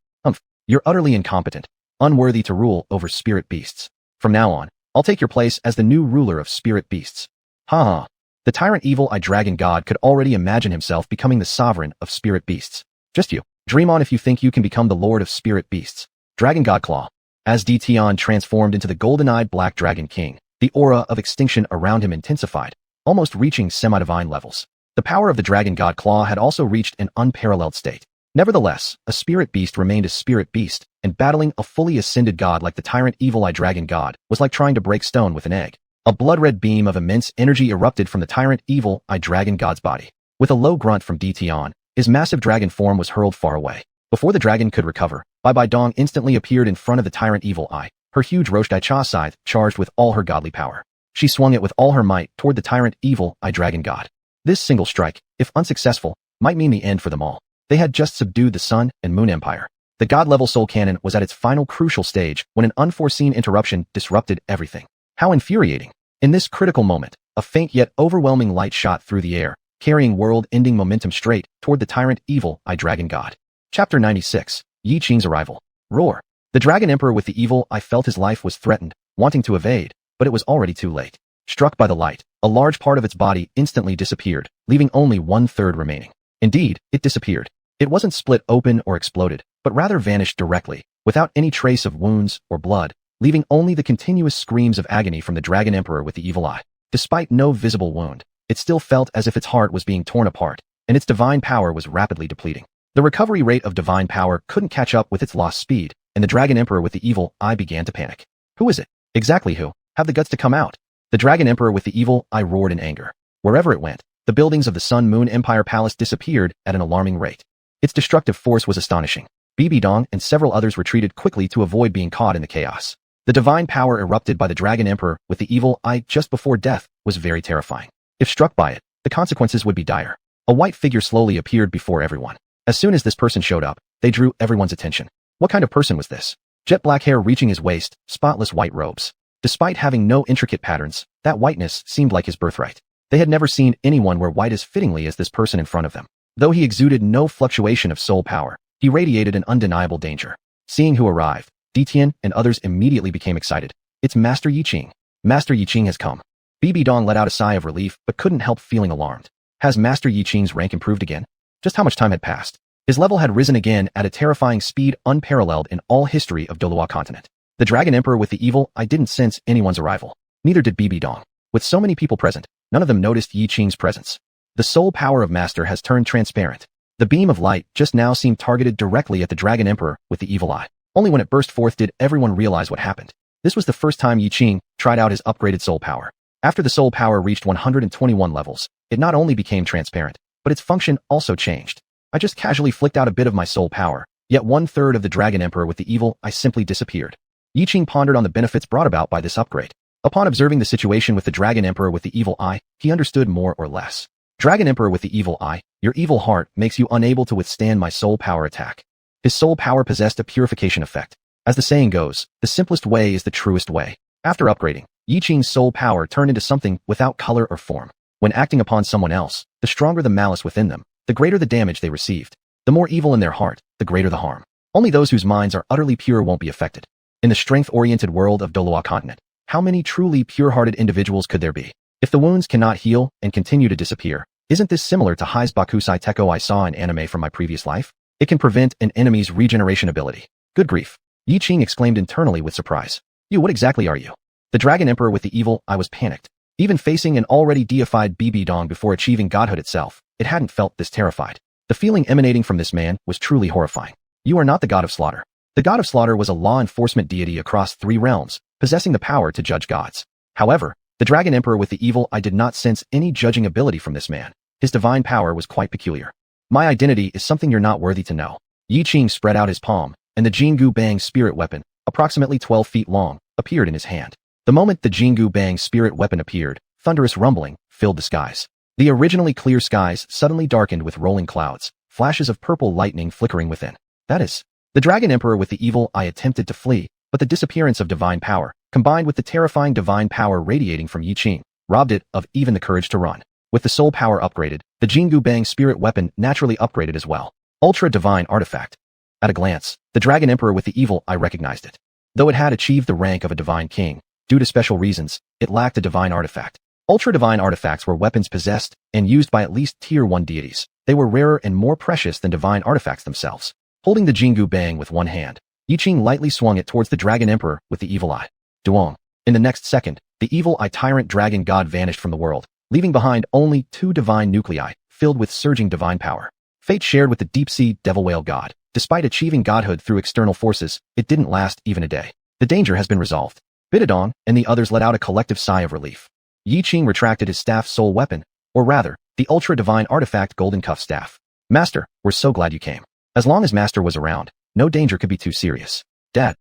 You're utterly incompetent, unworthy to rule over spirit beasts. From now on, I'll take your place as the new ruler of spirit beasts. Ha ha. The tyrant evil eye dragon god could already imagine himself becoming the sovereign of spirit beasts. Just you. Dream on if you think you can become the lord of spirit beasts. Dragon God Claw. As Tian transformed into the golden-eyed black dragon king, the aura of extinction around him intensified, almost reaching semi-divine levels. The power of the dragon god Claw had also reached an unparalleled state. Nevertheless, a spirit beast remained a spirit beast, and battling a fully ascended god like the tyrant evil eye dragon god was like trying to break stone with an egg. A blood-red beam of immense energy erupted from the tyrant evil eye dragon god's body. With a low grunt from Tian, his massive dragon form was hurled far away. Before the dragon could recover, Bai Dong instantly appeared in front of the tyrant evil eye, her huge Rosh Dai Cha scythe charged with all her godly power. She swung it with all her might toward the tyrant evil eye dragon god. This single strike, if unsuccessful, might mean the end for them all. They had just subdued the Sun and Moon Empire. The god-level soul cannon was at its final crucial stage when an unforeseen interruption disrupted everything. How infuriating. In this critical moment, a faint yet overwhelming light shot through the air, carrying world-ending momentum straight toward the tyrant evil eye dragon god. Chapter 96. Yiqing's Arrival. Roar. The dragon emperor with the evil eye felt his life was threatened, wanting to evade, but it was already too late. Struck by the light, a large part of its body instantly disappeared, leaving only 1/3 remaining. Indeed, it disappeared. It wasn't split open or exploded, but rather vanished directly, without any trace of wounds or blood, leaving only the continuous screams of agony from the dragon emperor with the evil eye. Despite no visible wound, it still felt as if its heart was being torn apart, and its divine power was rapidly depleting. The recovery rate of divine power couldn't catch up with its lost speed, and the dragon emperor with the evil eye began to panic. Who is it? Exactly who? Have the guts to come out. The dragon emperor with the evil eye roared in anger. Wherever it went, the buildings of the Sun Moon Empire Palace disappeared at an alarming rate. Its destructive force was astonishing. Dong and several others retreated quickly to avoid being caught in the chaos. The divine power erupted by the dragon emperor with the evil eye just before death was very terrifying. If struck by it, the consequences would be dire. A white figure slowly appeared before everyone. As soon as this person showed up, they drew everyone's attention. What kind of person was this? Jet black hair reaching his waist, spotless white robes. Despite having no intricate patterns, that whiteness seemed like his birthright. They had never seen anyone wear white as fittingly as this person in front of them. Though he exuded no fluctuation of soul power, he radiated an undeniable danger. Seeing who arrived, Tian and others immediately became excited. It's Master Yiqing. Master Yiqing has come. Dong let out a sigh of relief but couldn't help feeling alarmed. Has Master Yiqing's rank improved again? Just how much time had passed? His level had risen again at a terrifying speed unparalleled in all history of Douluo continent. The dragon emperor with the evil eye didn't sense anyone's arrival. Neither did Dong. With so many people present, none of them noticed Yiqing's presence. The soul power of Master has turned transparent. The beam of light just now seemed targeted directly at the dragon emperor with the evil eye. Only when it burst forth did everyone realize what happened. This was the first time Yiqing tried out his upgraded soul power. After the soul power reached 121 levels, it not only became transparent, but its function also changed. I just casually flicked out a bit of my soul power, yet 1/3 of the dragon emperor with the evil eye simply disappeared. Yiqing pondered on the benefits brought about by this upgrade. Upon observing the situation with the dragon emperor with the evil eye, he understood more or less. Dragon Emperor with the evil eye, your evil heart makes you unable to withstand my soul power attack. His soul power possessed a purification effect. As the saying goes, the simplest way is the truest way. After upgrading, Yiqing's soul power turned into something without color or form. When acting upon someone else, the stronger the malice within them, the greater the damage they received. The more evil in their heart, the greater the harm. Only those whose minds are utterly pure won't be affected. In the strength-oriented world of Douluo continent, how many truly pure-hearted individuals could there be? If the wounds cannot heal and continue to disappear, isn't this similar to Hei's Bakusai Teko I saw in anime from my previous life? It can prevent an enemy's regeneration ability. Good grief. Yiqing exclaimed internally with surprise. You, what exactly are you? The dragon emperor with the evil eye was panicked. Even facing an already deified Dong before achieving godhood itself, it hadn't felt this terrified. The feeling emanating from this man was truly horrifying. You are not the god of slaughter. The god of slaughter was a law enforcement deity across 3 realms, possessing the power to judge gods. However, the dragon emperor with the evil eye did not sense any judging ability from this man. His divine power was quite peculiar. My identity is something you're not worthy to know. Yiqing spread out his palm, and the Jingu Bang spirit weapon, approximately 12 feet long, appeared in his hand. The moment the Jingu Bang spirit weapon appeared, thunderous rumbling filled the skies. The originally clear skies suddenly darkened with rolling clouds, flashes of purple lightning flickering within. That is, the dragon emperor with the evil eye attempted to flee, but the disappearance of divine power, combined with the terrifying divine power radiating from Yiqing, robbed it of even the courage to run. With the soul power upgraded, the Jingu Bang spirit weapon naturally upgraded as well. Ultra divine artifact. At a glance, the Dragon Emperor with the evil eye recognized it. Though it had achieved the rank of a divine king, due to special reasons, it lacked a divine artifact. Ultra divine artifacts were weapons possessed and used by at least tier 1 deities. They were rarer and more precious than divine artifacts themselves. Holding the Jingu Bang with one hand, Yiqing lightly swung it towards the Dragon Emperor with the evil eye. Duong. In the next second, the evil eye tyrant dragon god vanished from the world, leaving behind only 2 divine nuclei, filled with surging divine power. Fate shared with the deep-sea devil whale god. Despite achieving godhood through external forces, it didn't last even a day. The danger has been resolved. Bidadong and the others let out a collective sigh of relief. Yiqing retracted his staff soul weapon, or rather, the ultra-divine artifact golden cuff staff. Master, we're so glad you came. As long as Master was around, no danger could be too serious. Dad.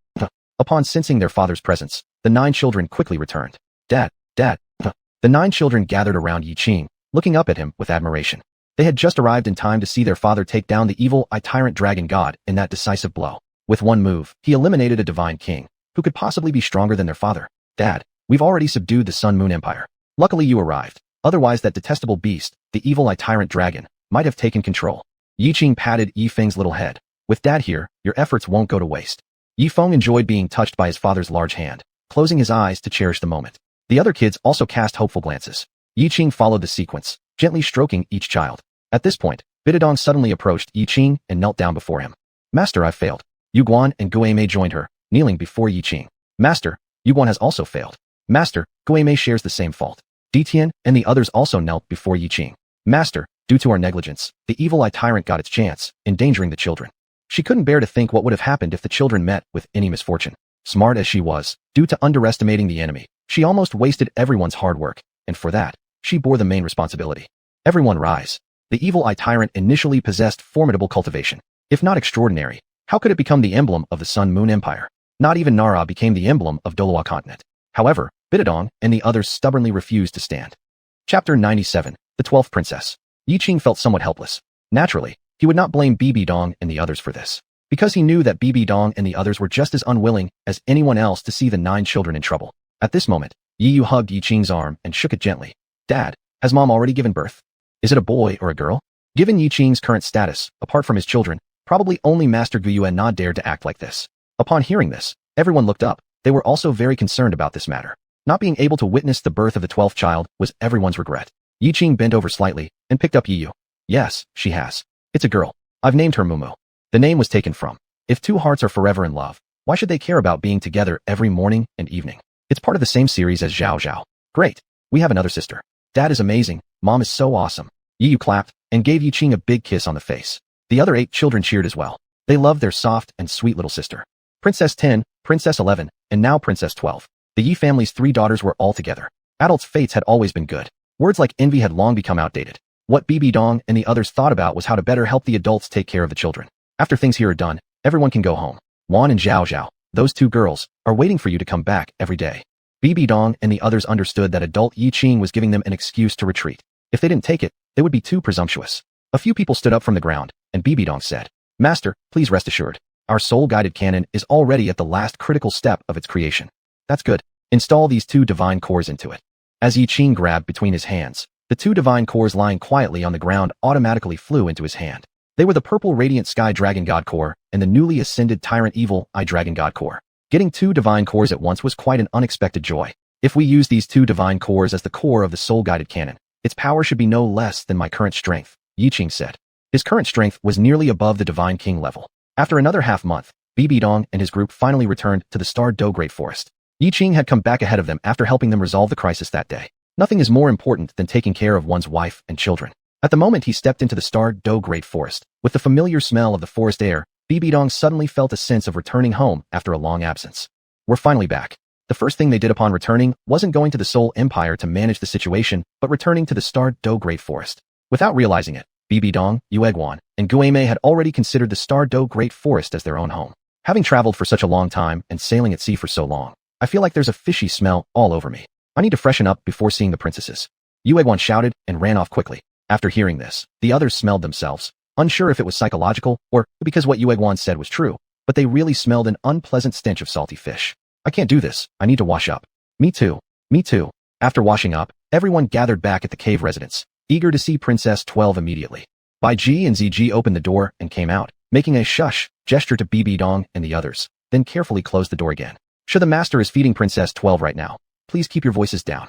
Upon sensing their father's presence, the 9 children quickly returned. Dad. The 9 children gathered around Yiqing, looking up at him with admiration. They had just arrived in time to see their father take down the evil eye tyrant dragon god in that decisive blow. With one move, he eliminated a divine king, who could possibly be stronger than their father. Dad, we've already subdued the Sun Moon Empire. Luckily you arrived. Otherwise that detestable beast, the evil eye tyrant dragon, might have taken control. Yiqing patted Yifeng's little head. With Dad here, your efforts won't go to waste. Yifeng enjoyed being touched by his father's large hand, closing his eyes to cherish the moment. The other kids also cast hopeful glances. Yiqing followed the sequence, gently stroking each child. At this point, Bidadong suddenly approached Yiqing and knelt down before him. Master, I've failed. Yuguan and Guimei joined her, kneeling before Yiqing. Master, Yuguan has also failed. Master, Guimei shares the same fault. Ditian and the others also knelt before Yiqing. Master, due to our negligence, the evil eye tyrant got its chance, endangering the children. She couldn't bear to think what would have happened if the children met with any misfortune. Smart as she was, due to underestimating the enemy, she almost wasted everyone's hard work, and for that, she bore the main responsibility. Everyone rise. The evil eye tyrant initially possessed formidable cultivation. If not extraordinary, how could it become the emblem of the Sun Moon Empire? Not even Nara became the emblem of Douluo continent. However, Bidadong and the others stubbornly refused to stand. Chapter 97, The 12th Princess. Yiqing felt somewhat helpless. Naturally, he would not blame Bidadong and the others for this, because he knew that Bidadong and the others were just as unwilling as anyone else to see the 9 children in trouble. At this moment, Yiyu hugged Yiqing's arm and shook it gently. Dad, has Mom already given birth? Is it a boy or a girl? Given Yiqing's current status, apart from his children, probably only Master Guyuan Na dared to act like this. Upon hearing this, everyone looked up. They were also very concerned about this matter. Not being able to witness the birth of the 12th child was everyone's regret. Yiqing bent over slightly and picked up Yiyu. Yes, she has. It's a girl. I've named her Mumu. The name was taken from. If 2 hearts are forever in love, why should they care about being together every morning and evening? It's part of the same series as Zhao Zhao. Great. We have another sister. Dad is amazing. Mom is so awesome. Yiyu clapped and gave Yiqing a big kiss on the face. The other 8 children cheered as well. They loved their soft and sweet little sister. Princess 10, Princess 11, and now Princess 12. The Yi family's 3 daughters were all together. Adults' fates had always been good. Words like envy had long become outdated. What Bidadong and the others thought about was how to better help the adults take care of the children. After things here are done, everyone can go home. Wan and Zhao Zhao, those 2 girls, are waiting for you to come back every day. Bidadong and the others understood that adult Yiqing was giving them an excuse to retreat. If they didn't take it, they would be too presumptuous. A few people stood up from the ground, and Bidadong said, Master, please rest assured. Our soul-guided cannon is already at the last critical step of its creation. That's good. Install these 2 divine cores into it. As Yiqing grabbed between his hands, the 2 divine cores lying quietly on the ground automatically flew into his hand. They were the purple radiant sky dragon god core and the newly ascended tyrant evil eye dragon god core. Getting 2 divine cores at once was quite an unexpected joy. If we use these 2 divine cores as the core of the soul-guided cannon, its power should be no less than my current strength, Yiqing said. His current strength was nearly above the divine king level. After another half-month, Bidadong and his group finally returned to the Star Do Great Forest. Yiqing had come back ahead of them after helping them resolve the crisis that day. Nothing is more important than taking care of one's wife and children. At the moment he stepped into the Star Do Great Forest, with the familiar smell of the forest air, Bidadong suddenly felt a sense of returning home after a long absence. We're finally back. The first thing they did upon returning wasn't going to the Soul Empire to manage the situation, but returning to the Star Do Great Forest. Without realizing it, Bidadong, Yueguan, and Guimei had already considered the Star Do Great Forest as their own home. Having traveled for such a long time and sailing at sea for so long, I feel like there's a fishy smell all over me. I need to freshen up before seeing the princesses. Yueguan shouted and ran off quickly. After hearing this, the others smelled themselves, unsure if it was psychological or because what Yueguan said was true, but they really smelled an unpleasant stench of salty fish. I can't do this. I need to wash up. Me too. Me too. After washing up, everyone gathered back at the cave residence, eager to see Princess 12 immediately. Bai Ji and Ziji opened the door and came out, making a shush gesture to Bibi Dong and the others, then carefully closed the door again. Sure, the master is feeding Princess 12 right now. Please keep your voices down.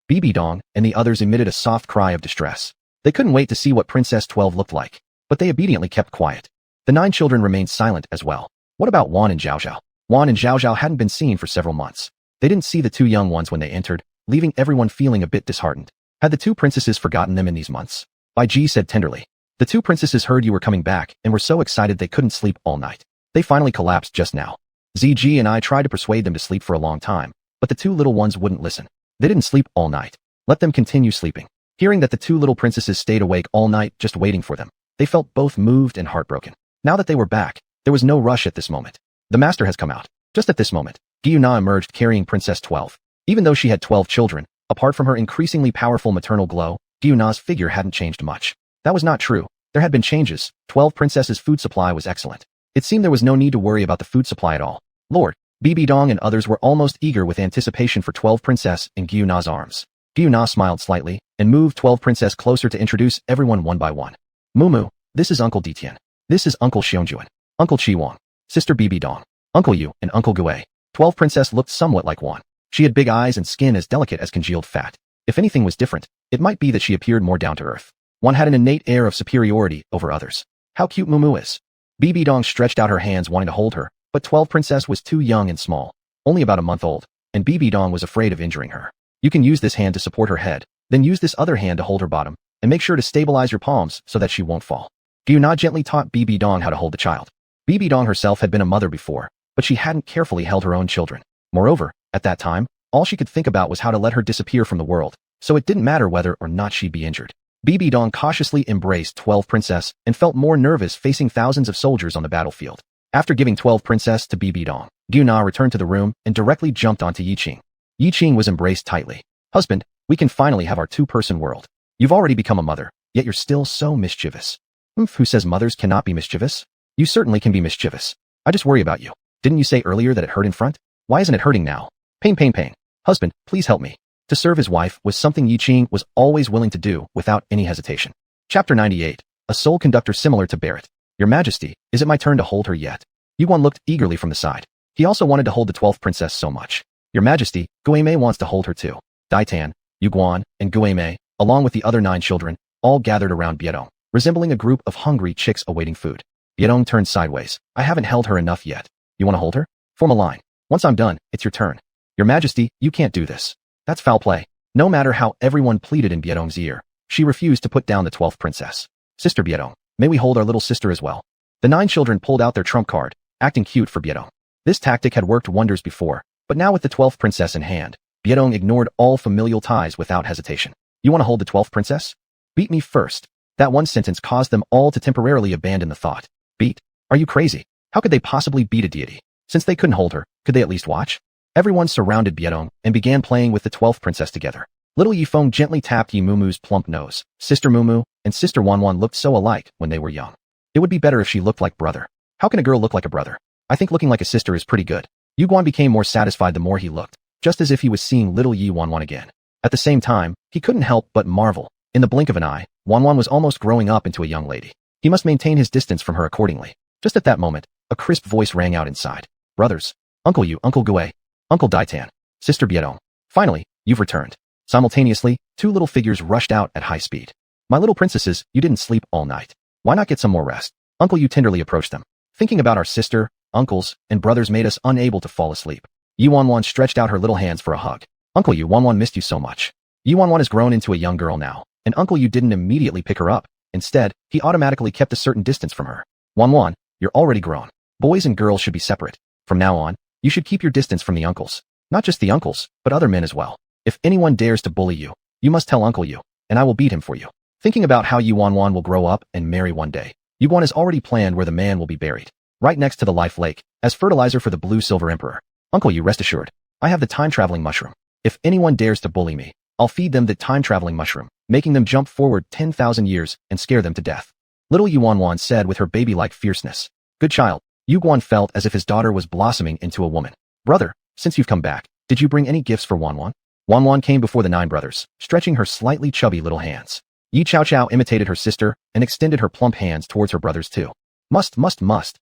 Bibi Dong and the others emitted a soft cry of distress. They couldn't wait to see what Princess 12 looked like, but they obediently kept quiet. The 9 children remained silent as well. What about Wan and Zhao Zhao? Wan and Zhao Zhao hadn't been seen for several months. They didn't see the 2 young ones when they entered, leaving everyone feeling a bit disheartened. Had the 2 princesses forgotten them in these months? Bai Ji said tenderly. The 2 princesses heard you were coming back and were so excited they couldn't sleep all night. They finally collapsed just now. Ziji and I tried to persuade them to sleep for a long time, but the 2 little ones wouldn't listen. They didn't sleep all night. Let them continue sleeping. Hearing that the 2 little princesses stayed awake all night just waiting for them, they felt both moved and heartbroken. Now that they were back, there was no rush at this moment. The master has come out. Just at this moment, Gyuna emerged carrying Princess 12. Even though she had 12 children, apart from her increasingly powerful maternal glow, Gyuna's figure hadn't changed much. That was not true. There had been changes. 12 princesses' food supply was excellent. It seemed there was no need to worry about the food supply at all. Lord, Bibi Dong and others were almost eager with anticipation for 12 princess in Gyuna's arms. Gyuna smiled slightly and moved 12 princess closer to introduce everyone one by one. Mumu, this is Uncle Ditian. This is Uncle Xuanhuan, Uncle Chi Wang, Sister Bibi Dong, Uncle Yu, and Uncle Gui. 12 princess looked somewhat like Wan. She had big eyes and skin as delicate as congealed fat. If anything was different, it might be that she appeared more down to earth. Wan had an innate air of superiority over others. How cute Mumu is. Bibi Dong stretched out her hands wanting to hold her, but 12 princess was too young and small, only about a month old, and Bibi Dong was afraid of injuring her. You can use this hand to support her head, then use this other hand to hold her bottom, and make sure to stabilize your palms so that she won't fall. Gyuna gently taught Bibi Dong how to hold the child. Bibi Dong herself had been a mother before, but she hadn't carefully held her own children. Moreover, at that time, all she could think about was how to let her disappear from the world, so it didn't matter whether or not she'd be injured. Bibi Dong cautiously embraced 12 princess and felt more nervous facing thousands of soldiers on the battlefield. After giving 12 princess to Bibi Dong, Gyuna returned to the room and directly jumped onto Yiqing. Yiqing was embraced tightly. Husband, we can finally have our 2-person world. You've already become a mother, yet you're still so mischievous. Who says mothers cannot be mischievous? You certainly can be mischievous. I just worry about you. Didn't you say earlier that it hurt in front? Why isn't it hurting now? Pain, pain, pain. Husband, please help me. To serve his wife was something Yiqing was always willing to do without any hesitation. Chapter 98. A soul conductor similar to Barrett. Your Majesty, is it my turn to hold her yet? Yuguan looked eagerly from the side. He also wanted to hold the 12th princess so much. Your Majesty, Guimei wants to hold her too. Daitan, Yuguan, and Guimei, along with the other 9 children, all gathered around Biedong, resembling a group of hungry chicks awaiting food. Biedong turned sideways. I haven't held her enough yet. You want to hold her? Form a line. Once I'm done, it's your turn. Your Majesty, you can't do this. That's foul play. No matter how everyone pleaded in Biedong's ear, she refused to put down the 12th princess. Sister Biedong, may we hold our little sister as well? The 9 children pulled out their trump card, acting cute for Biedong. This tactic had worked wonders before, but now with the 12th princess in hand, Biedong ignored all familial ties without hesitation. You want to hold the 12th princess? Beat me first. That one sentence caused them all to temporarily abandon the thought. Beat? Are you crazy? How could they possibly beat a deity? Since they couldn't hold her, could they at least watch? Everyone surrounded Biedong and began playing with the 12th princess together. Little Yifeng gently tapped Yi Mumu's plump nose. Sister Mumu and Sister Wanwan looked so alike when they were young. It would be better if she looked like brother. How can a girl look like a brother? I think looking like a sister is pretty good. Yuguan became more satisfied the more he looked, just as if he was seeing little Yi Wanwan again. At the same time, he couldn't help but marvel. In the blink of an eye, Wanwan was almost growing up into a young lady. He must maintain his distance from her accordingly. Just at that moment, a crisp voice rang out inside. Brothers, Uncle Yu, Uncle Gui, Uncle Daitan, Sister Biedong. Finally, you've returned. Simultaneously, 2 little figures rushed out at high speed. My little princesses, you didn't sleep all night. Why not get some more rest? Uncle Yu tenderly approached them. Thinking about our sister, uncles, and brothers made us unable to fall asleep. Yi Wanwan stretched out her little hands for a hug. Uncle Yu, Wanwan missed you so much. Yi Wanwan has grown into a young girl now, and Uncle Yu didn't immediately pick her up. Instead, he automatically kept a certain distance from her. Wanwan, you're already grown. Boys and girls should be separate. From now on, you should keep your distance from the uncles. Not just the uncles, but other men as well. If anyone dares to bully you, you must tell Uncle Yu, and I will beat him for you. Thinking about how Yi Wanwan will grow up and marry one day, Yuguan has already planned where the man will be buried. Right next to the life lake, as fertilizer for the blue silver emperor. Uncle Yu, rest assured, I have the time-traveling mushroom. If anyone dares to bully me, I'll feed them the time-traveling mushroom, making them jump forward 10,000 years and scare them to death. Little Yi Wanwan said with her baby-like fierceness. Good child. Yuguan felt as if his daughter was blossoming into a woman. Brother, Since you've come back, did you bring any gifts for Xuanhuan? Xuanhuan came before the 9 brothers, stretching her slightly chubby little hands. Yi Chao imitated her sister and extended her plump hands towards her brothers too. Must.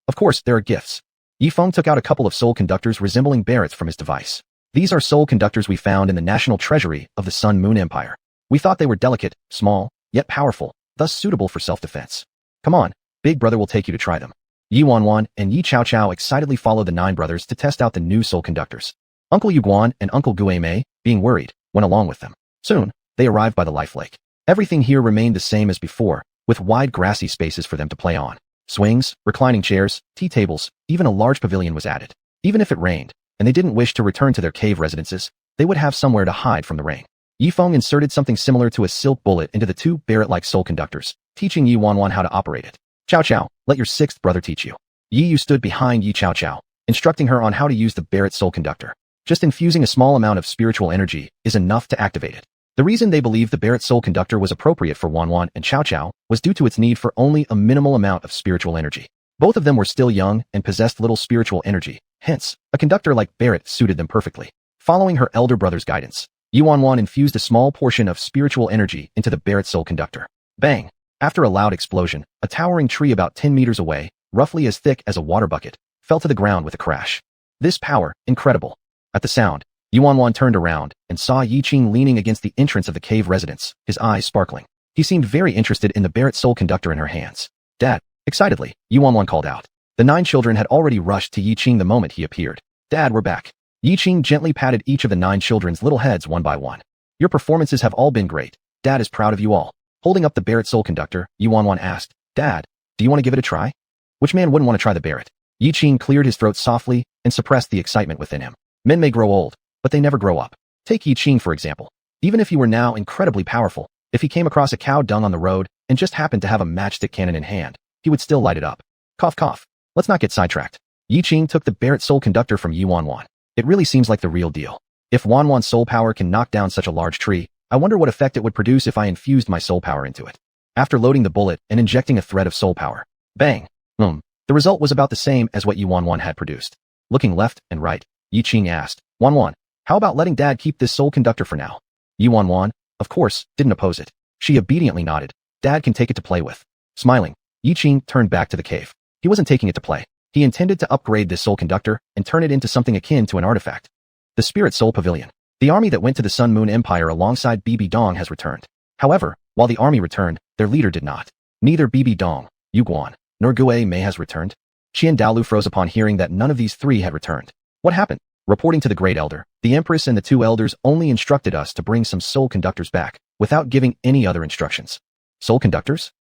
Of course, there are gifts. Yifeng took out a couple of soul conductors resembling barrettes from his device. These are soul conductors we found in the national treasury of the Sun Moon Empire. We thought they were delicate, small, yet powerful, thus suitable for self-defense. Come on, big brother will take you to try them. Yi Xuanhuan and Yi Chao excitedly followed the 9 brothers to test out the new soul conductors. Uncle Yuguan and Uncle Guamei, being worried, went along with them. Soon, they arrived by the life lake. Everything here remained the same as before, with wide grassy spaces for them to play on. Swings, reclining chairs, tea tables, even a large pavilion was added. Even if it rained, and they didn't wish to return to their cave residences, they would have somewhere to hide from the rain. Yifeng inserted something similar to a silk bullet into the 2 barrette-like soul conductors, teaching Yi Xuanhuan how to operate it. Chao, let your 6th brother teach you. Yi Yu stood behind Yi Chao, instructing her on how to use the barrette soul conductor. Just infusing a small amount of spiritual energy is enough to activate it. The reason they believed the barrette soul conductor was appropriate for Xuanhuan and Chao was due to its need for only a minimal amount of spiritual energy. Both of them were still young and possessed little spiritual energy, hence, a conductor like barrette suited them perfectly. Following her elder brother's guidance, Yi Xuanhuan infused a small portion of spiritual energy into the barrette soul conductor. Bang! After a loud explosion, a towering tree about 10 meters away, roughly as thick as a water bucket, fell to the ground with a crash. This power, incredible. At the sound, Yi Xuanhuan turned around and saw Yiqing leaning against the entrance of the cave residence, his eyes sparkling. He seemed very interested in the barrette soul conductor in her hands. Dad! Excitedly, Yi Xuanhuan called out. The 9 children had already rushed to Yiqing the moment he appeared. Dad, we're back. Yiqing gently patted each of the 9 children's little heads one by one. Your performances have all been great. Dad is proud of you all. Holding up the barrette soul conductor, Yi Xuanhuan asked, Dad, do you want to give it a try? Which man wouldn't want to try the barrette? Yiqing cleared his throat softly and suppressed the excitement within him. Men may grow old, but they never grow up. Take Yiqing for example. Even if he were now incredibly powerful, if he came across a cow dung on the road and just happened to have a matchstick cannon in hand, he would still light it up. Cough cough. Let's not get sidetracked. Yiqing took the barrette soul conductor from Yi Xuanhuan. It really seems like the real deal. If Xuanhuan's soul power can knock down such a large tree, I wonder what effect it would produce if I infused my soul power into it. After loading the bullet and injecting a thread of soul power, bang! The result was about the same as what Yi Xuanhuan had produced. Looking left and right, Yiqing asked, Xuanhuan, how about letting Dad keep this soul conductor for now? Yi Xuanhuan, of course, didn't oppose it. She obediently nodded. Dad can take it to play with. Smiling, Yiqing turned back to the cave. He wasn't taking it to play. He intended to upgrade this soul conductor and turn it into something akin to an artifact. The Spirit Soul Pavilion. The army that went to the Sun Moon Empire alongside Bibi Dong has returned. However, while the army returned, their leader did not. Neither Bibi Dong, Yuguan, nor Gue Mei has returned. Qian Daolu froze upon hearing that none of these 3 had returned. What happened? Reporting to the Great Elder, the Empress and the 2 elders only instructed us to bring some soul conductors back, without giving any other instructions. Soul conductors?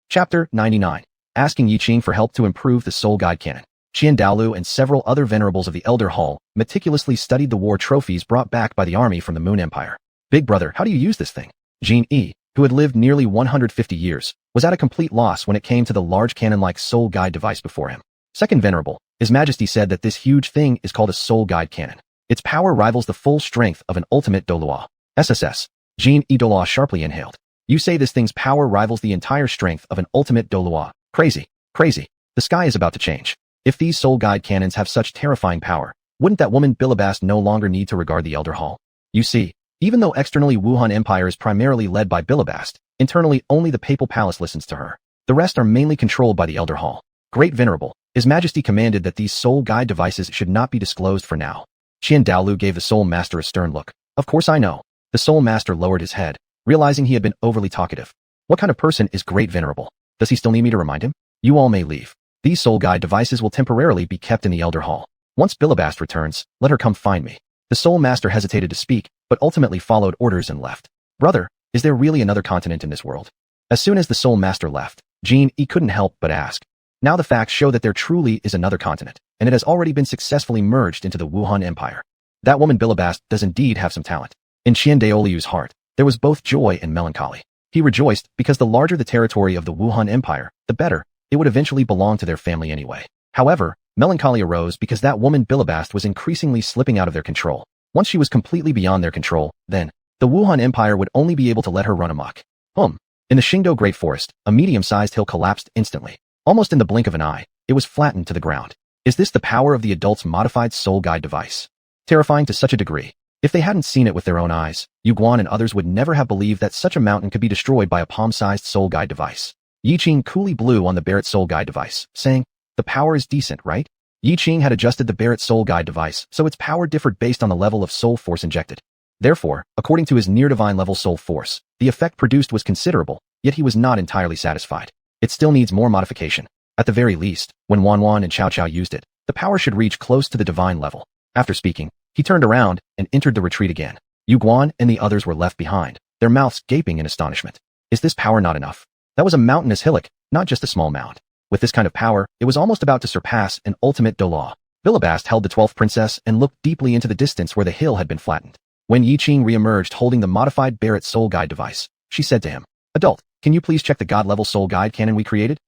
Chapter 99. Asking Yiqing for help to improve the soul guide cannon. Qian Daolu and several other venerables of the Elder Hall meticulously studied the war trophies brought back by the army from the Moon Empire. Big brother, how do you use this thing? Jin Yi, who had lived nearly 150 years, was at a complete loss when it came to the large cannon-like soul guide device before him. Second venerable, His Majesty said that this huge thing is called a soul guide cannon. Its power rivals the full strength of an ultimate Douluo. SSS. Jin Yi Douluo sharply inhaled. You say this thing's power rivals the entire strength of an ultimate Douluo. Crazy. Crazy. The sky is about to change. If these soul guide cannons have such terrifying power, wouldn't that woman Bilibast no longer need to regard the Elder Hall? You see, even though externally Wuhan Empire is primarily led by Bilibast, internally only the Papal Palace listens to her. The rest are mainly controlled by the Elder Hall. Great Venerable, His Majesty commanded that these soul guide devices should not be disclosed for now. Qian Daolu gave the Soul Master a stern look. Of course I know. The Soul Master lowered his head, realizing he had been overly talkative. What kind of person is Great Venerable? Does he still need me to remind him? You all may leave. These soul guide devices will temporarily be kept in the Elder Hall. Once Bilibast returns, let her come find me. The Soul Master hesitated to speak, but ultimately followed orders and left. Brother, is there really another continent in this world? As soon as the Soul Master left, Jin Yi couldn't help but ask. Now the facts show that there truly is another continent, and it has already been successfully merged into the Wuhan Empire. That woman Bilibast does indeed have some talent. In Qian Daoliu's heart, there was both joy and melancholy. He rejoiced because the larger the territory of the Wuhan Empire, the better. It would eventually belong to their family anyway. However, melancholy arose because that woman Bilibast was increasingly slipping out of their control. Once she was completely beyond their control, then, the Wuhan Empire would only be able to let her run amok. In the Xingdou Great Forest, a medium-sized hill collapsed instantly. Almost in the blink of an eye, it was flattened to the ground. Is this the power of the adult's modified soul guide device? terrifying to such a degree. If they hadn't seen it with their own eyes, Yuguan and others would never have believed that such a mountain could be destroyed by a palm-sized soul guide device. Yiqing coolly blew on the Barrett soul guide device, saying, "The power is decent, right?" Yiqing had adjusted the Barrett soul guide device so its power differed based on the level of soul force injected. Therefore, according to his near-divine level soul force, the effect produced was considerable, yet he was not entirely satisfied. It still needs more modification. At the very least, when Xuanhuan and Cao Cao used it, the power should reach close to the divine level. After speaking, he turned around and entered the retreat again. Yuguan and the others were left behind, their mouths gaping in astonishment. Is this power not enough? That was a mountainous hillock, not just a small mound. With this kind of power, it was almost about to surpass an ultimate Douluo. Bilibast held the 12th princess and looked deeply into the distance where the hill had been flattened. When Yiqing re-emerged holding the modified Barrett soul guide device, she said to him, "Adult, can you please check the god-level soul guide cannon we created?"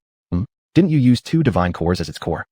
Didn't you use 2 divine cores as its core?"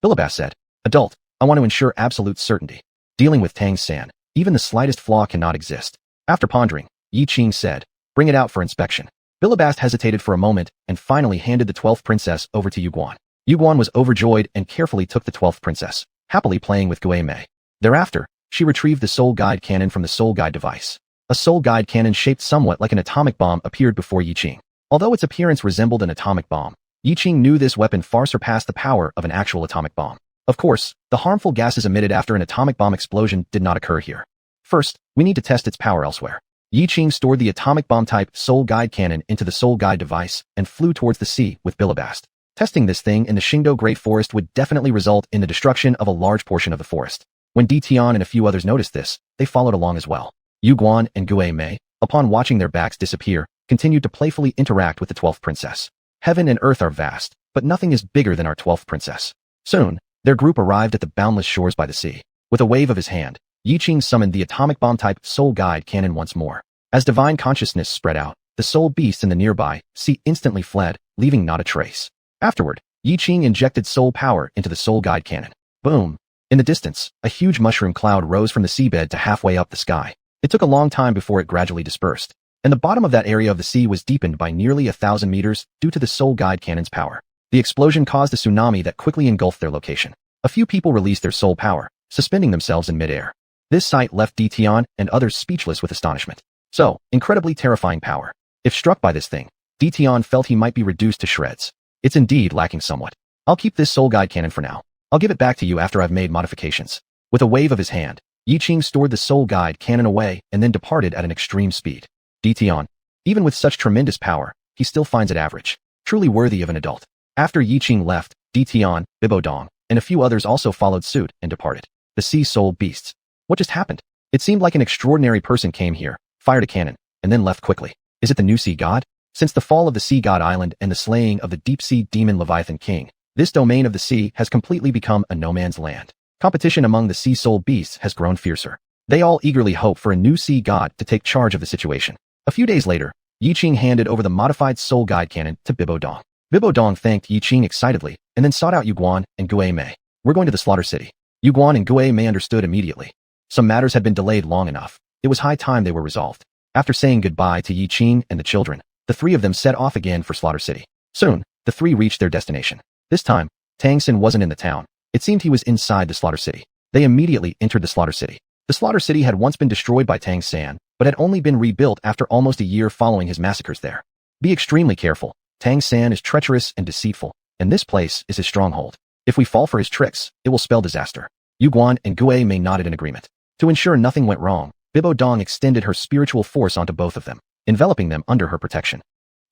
Bilibast said, "Adult, I want to ensure absolute certainty. Dealing with Tangan, even the slightest flaw cannot exist." After pondering, Yiqing said, "Bring it out for inspection." Bilibast hesitated for a moment and finally handed the 12th princess over to Yuguan. Yuguan was overjoyed and carefully took the 12th princess, happily playing with Guei. Thereafter, she retrieved the soul guide cannon from the soul guide device. A soul guide cannon shaped somewhat like an atomic bomb appeared before Yiqing. Although its appearance resembled an atomic bomb, Yiqing knew this weapon far surpassed the power of an actual atomic bomb. Of course, the harmful gases emitted after an atomic bomb explosion did not occur here. First, we need to test its power elsewhere. Yiqing stored the atomic bomb-type soul guide cannon into the soul guide device and flew towards the sea with Bilibast. Testing this thing in the Xingdo Great Forest would definitely result in the destruction of a large portion of the forest. When Tian and a few others noticed this, they followed along as well. Yuguan and Guei, upon watching their backs disappear, continued to playfully interact with the 12th princess. Heaven and earth are vast, but nothing is bigger than our 12th princess. Soon, their group arrived at the boundless shores by the sea. With a wave of his hand, Yiqing summoned the atomic bomb-type soul guide cannon once more. As divine consciousness spread out, the soul beasts in the nearby sea instantly fled, leaving not a trace. Afterward, Yiqing injected soul power into the soul guide cannon. Boom! In the distance, a huge mushroom cloud rose from the seabed to halfway up the sky. It took a long time before it gradually dispersed, and the bottom of that area of the sea was deepened by nearly 1,000 meters due to the soul guide cannon's power. The explosion caused a tsunami that quickly engulfed their location. A few people released their soul power, suspending themselves in midair. This sight left Tian and others speechless with astonishment. So, incredibly terrifying power. If struck by this thing, Tian felt he might be reduced to shreds. It's indeed lacking somewhat. I'll keep this soul guide cannon for now. I'll give it back to you after I've made modifications. With a wave of his hand, Yiqing stored the soul guide cannon away and then departed at an extreme speed. Tian, even with such tremendous power, he still finds it average. Truly worthy of an adult. After Yiqing left, Tian, Bibodong, and a few others also followed suit and departed. The sea soul beasts. What just happened? It seemed like an extraordinary person came here, fired a cannon, and then left quickly. Is it the new sea god? Since the fall of the sea god island and the slaying of the deep-sea demon Leviathan king, this domain of the sea has completely become a no-man's land. Competition among the sea soul beasts has grown fiercer. They all eagerly hope for a new sea god to take charge of the situation. A few days later, Yiqing handed over the modified soul guide cannon to Bibodong. Bibodong thanked Yiqing excitedly and then sought out Yuguan and Guei. "We're going to the slaughter city." Yuguan and Guei understood immediately. Some matters had been delayed long enough. It was high time they were resolved. After saying goodbye to Yiqing and the children, the 3 of them set off again for Slaughter City. Soon, the 3 reached their destination. This time, Tangan wasn't in the town. It seemed he was inside the Slaughter City. They immediately entered the Slaughter City. The Slaughter City had once been destroyed by Tangan, but had only been rebuilt after almost a year following his massacres there. Be extremely careful. Tangan is treacherous and deceitful, and this place is his stronghold. If we fall for his tricks, it will spell disaster. Yuguan and Guei nodded in agreement. To ensure nothing went wrong, Bibodong extended her spiritual force onto both of them, enveloping them under her protection.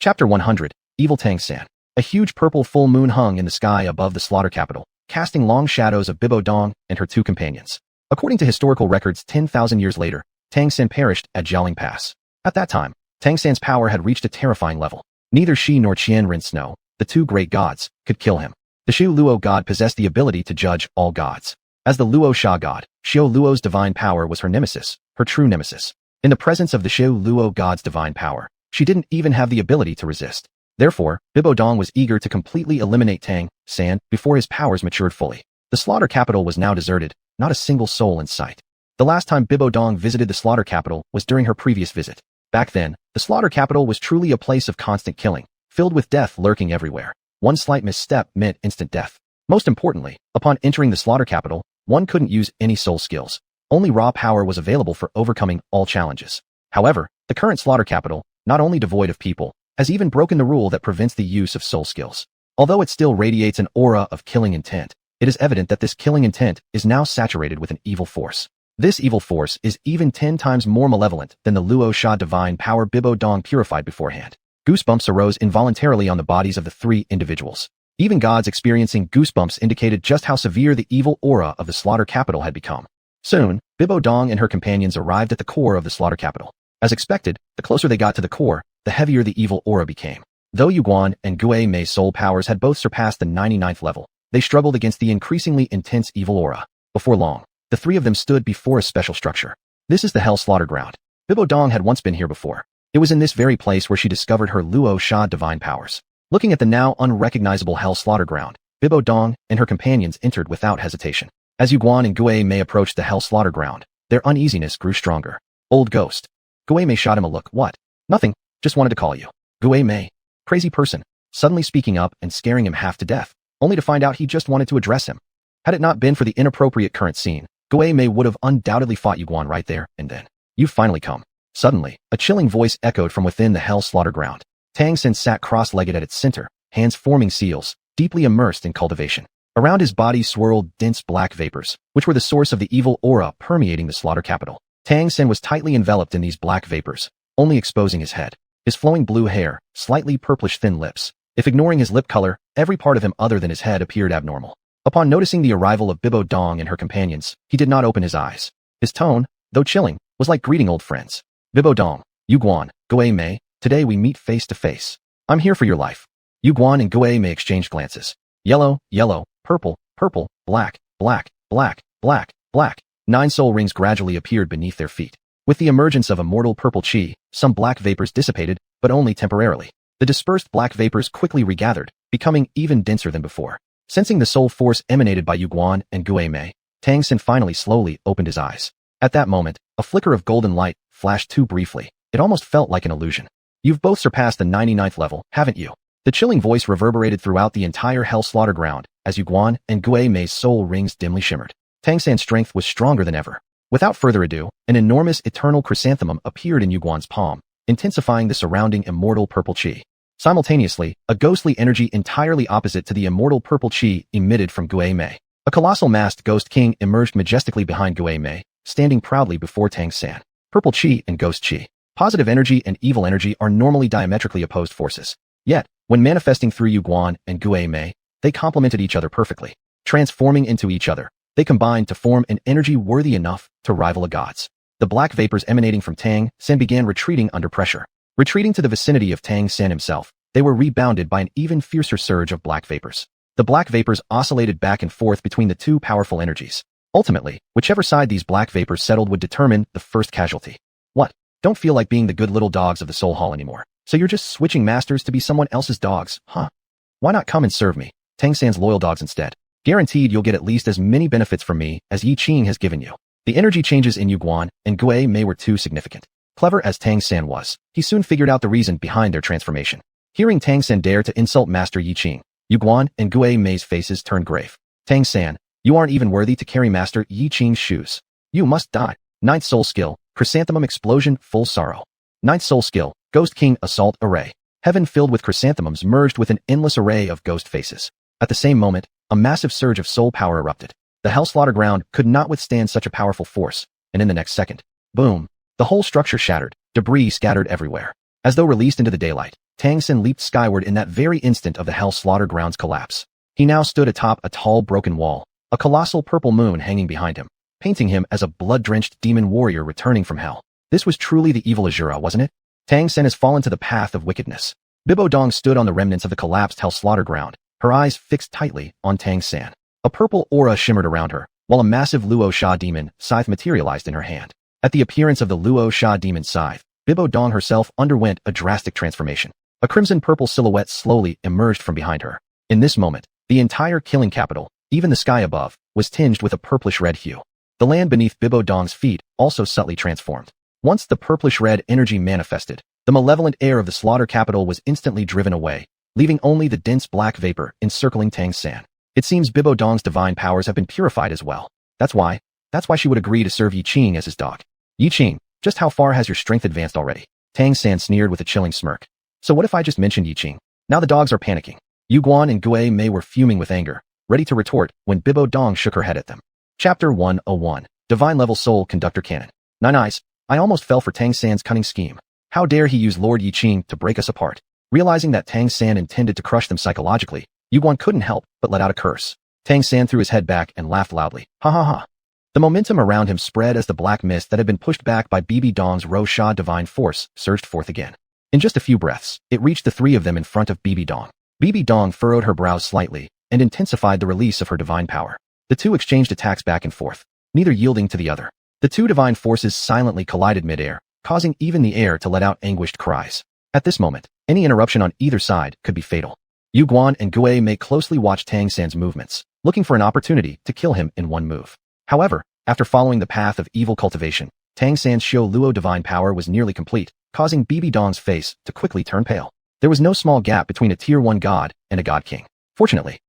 Chapter 100, Evil Tangan. A huge purple full moon hung in the sky above the slaughter capital, casting long shadows of Bibodong and her 2 companions. According to historical records 10,000 years later, Tangan perished at Jiaoling Pass. At that time, Tangan's power had reached a terrifying level. Neither she nor Qianren Snow, the 2 great gods, could kill him. The Xiu Luo god possessed the ability to judge all gods. As the Luo Sha god, Xiu Luo's divine power was her nemesis, her true nemesis. In the presence of the Xiu Luo god's divine power, she didn't even have the ability to resist. Therefore, Bibodong was eager to completely eliminate Tangan before his powers matured fully. The slaughter capital was now deserted, not a single soul in sight. The last time Bibodong visited the slaughter capital was during her previous visit. Back then, the slaughter capital was truly a place of constant killing, filled with death lurking everywhere. One slight misstep meant instant death. Most importantly, upon entering the slaughter capital, one couldn't use any soul skills. Only raw power was available for overcoming all challenges. However, the current slaughter capital, not only devoid of people, has even broken the rule that prevents the use of soul skills. Although it still radiates an aura of killing intent, it is evident that this killing intent is now saturated with an evil force. This evil force is even 10 times more malevolent than the Luo Sha divine power Bibo Dong purified beforehand. Goosebumps arose involuntarily on the bodies of the three individuals. Even gods experiencing goosebumps indicated just how severe the evil aura of the slaughter capital had become. Soon, Bibo Dong and her companions arrived at the core of the slaughter capital. As expected, the closer they got to the core, the heavier the evil aura became. Though Yuguan and Gue Mei's soul powers had both surpassed the 99th level, they struggled against the increasingly intense evil aura. Before long, the three of them stood before a special structure. This is the Hell Slaughter Ground. Bibo Dong had once been here before. It was in this very place where she discovered her Luo Sha divine powers. Looking at the now unrecognizable Hell Slaughter Ground, Bibo Dong and her companions entered without hesitation. As Yuguan and Gue Mei approached the Hell Slaughter Ground, their uneasiness grew stronger. Old ghost. Gue Mei shot him a look. What? Nothing. Just wanted to call you. Gue Mei. Crazy person. Suddenly speaking up and scaring him half to death, only to find out he just wanted to address him. Had it not been for the inappropriate current scene, Gue Mei would have undoubtedly fought Yuguan right there and then. You've finally come. Suddenly, a chilling voice echoed from within the Hell Slaughter Ground. Tangan sat cross-legged at its center, hands forming seals, deeply immersed in cultivation. Around his body swirled dense black vapors, which were the source of the evil aura permeating the slaughter capital. Tangan was tightly enveloped in these black vapors, only exposing his head. His flowing blue hair, slightly purplish thin lips. If ignoring his lip color, every part of him other than his head appeared abnormal. Upon noticing the arrival of Bibo Dong and her companions, he did not open his eyes. His tone, though chilling, was like greeting old friends. Bibo Dong, Yuguan, Gue Mei, today we meet face to face. I'm here for your life. Yuguan and Gue Mei exchanged glances. Yellow, yellow, purple, purple, black, black, black, black, black. 9 soul rings gradually appeared beneath their feet. With the emergence of immortal purple chi, some black vapors dissipated, but only temporarily. The dispersed black vapors quickly regathered, becoming even denser than before. Sensing the soul force emanated by Yuguan and Gue Mei, Tangan finally slowly opened his eyes. At that moment, a flicker of golden light flashed too briefly. It almost felt like an illusion. You've both surpassed the 99th level, haven't you? The chilling voice reverberated throughout the entire Hell Slaughter Ground as Yuguan and Gue Mei's soul rings dimly shimmered. Tangan's strength was stronger than ever. Without further ado, an enormous eternal chrysanthemum appeared in Yuguan's palm, intensifying the surrounding immortal purple chi. Simultaneously, a ghostly energy entirely opposite to the immortal purple chi emitted from Gue Mei. A colossal masked ghost king emerged majestically behind Gue Mei, standing proudly before Tangan. Purple chi and ghost chi. Positive energy and evil energy are normally diametrically opposed forces. Yet, when manifesting through Yuguan and Gue Mei, they complemented each other perfectly. Transforming into each other, they combined to form an energy worthy enough to rival a god's. The black vapors emanating from Tangan began retreating under pressure. Retreating to the vicinity of Tangan himself, they were rebounded by an even fiercer surge of black vapors. The black vapors oscillated back and forth between the two powerful energies. Ultimately, whichever side these black vapors settled would determine the first casualty. What? Don't feel like being the good little dogs of the Soul Hall anymore. So you're just switching masters to be someone else's dogs, huh? Why not come and serve me, Tangan's loyal dogs instead? Guaranteed you'll get at least as many benefits from me as Yiqing has given you. The energy changes in Yuguan and Gue Mei were too significant. Clever as Tangan was, he soon figured out the reason behind their transformation. Hearing Tangan dare to insult Master Yiqing, Yuguan and Gue Mei's faces turned grave. Tangan, you aren't even worthy to carry Master Yiqing's shoes. You must die. 9th soul skill, Chrysanthemum Explosion, Full Sorrow. 9th soul skill, Ghost King Assault Array. Heaven filled with chrysanthemums merged with an endless array of ghost faces. At the same moment, a massive surge of soul power erupted. The Hell Slaughter Ground could not withstand such a powerful force, and in the next second, boom, the whole structure shattered, debris scattered everywhere. As though released into the daylight, Tangan leaped skyward in that very instant of the Hell Slaughter Ground's collapse. He now stood atop a tall broken wall, a colossal purple moon hanging behind him, painting him as a blood-drenched demon warrior returning from hell. This was truly the evil Azura, wasn't it? Tangan has fallen to the path of wickedness. Bibo Dong stood on the remnants of the collapsed Hell Slaughter Ground, her eyes fixed tightly on Tangan. A purple aura shimmered around her, while a massive Luo Sha demon scythe materialized in her hand. At the appearance of the Luo Sha demon scythe, Bibo Dong herself underwent a drastic transformation. A crimson-purple silhouette slowly emerged from behind her. In this moment, the entire killing capital, even the sky above, was tinged with a purplish-red hue. The land beneath Bibo Dong's feet also subtly transformed. Once the purplish-red energy manifested, the malevolent air of the slaughter capital was instantly driven away, leaving only the dense black vapor encircling Tangan. It seems Bibo Dong's divine powers have been purified as well. That's why, That's why she would agree to serve Yiqing as his dog. Yiqing, just how far has your strength advanced already? Tang San sneered with a chilling smirk. So what if I just mentioned Yiqing? Now the dogs are panicking. Yuguan and Gui Mei were fuming with anger, ready to retort when Bibo Dong shook her head at them. Chapter 101. Divine Level Soul Conductor Cannon. Nine Eyes, I almost fell for Tang San's cunning scheme. How dare he use Lord Yiqing to break us apart? Realizing that Tang San intended to crush them psychologically, Yuguan couldn't help but let out a curse. Tang San threw his head back and laughed loudly. Ha ha ha. The momentum around him spread as the black mist that had been pushed back by Bibi Dong's Rosha divine force surged forth again. In just a few breaths, it reached the three of them in front of Bibi Dong. Bibi Dong furrowed her brows slightly and intensified the release of her divine power. The two exchanged attacks back and forth, neither yielding to the other. The two divine forces silently collided midair, causing even the air to let out anguished cries. At this moment, any interruption on either side could be fatal. Yuguan and Gui Mei closely watched Tang San's movements, looking for an opportunity to kill him in one move. However, after following the path of evil cultivation, Tang San's Luo divine power was nearly complete, causing Bibi Dong's face to quickly turn pale. There was no small gap between a Tier 1 god and a god king. Fortunately,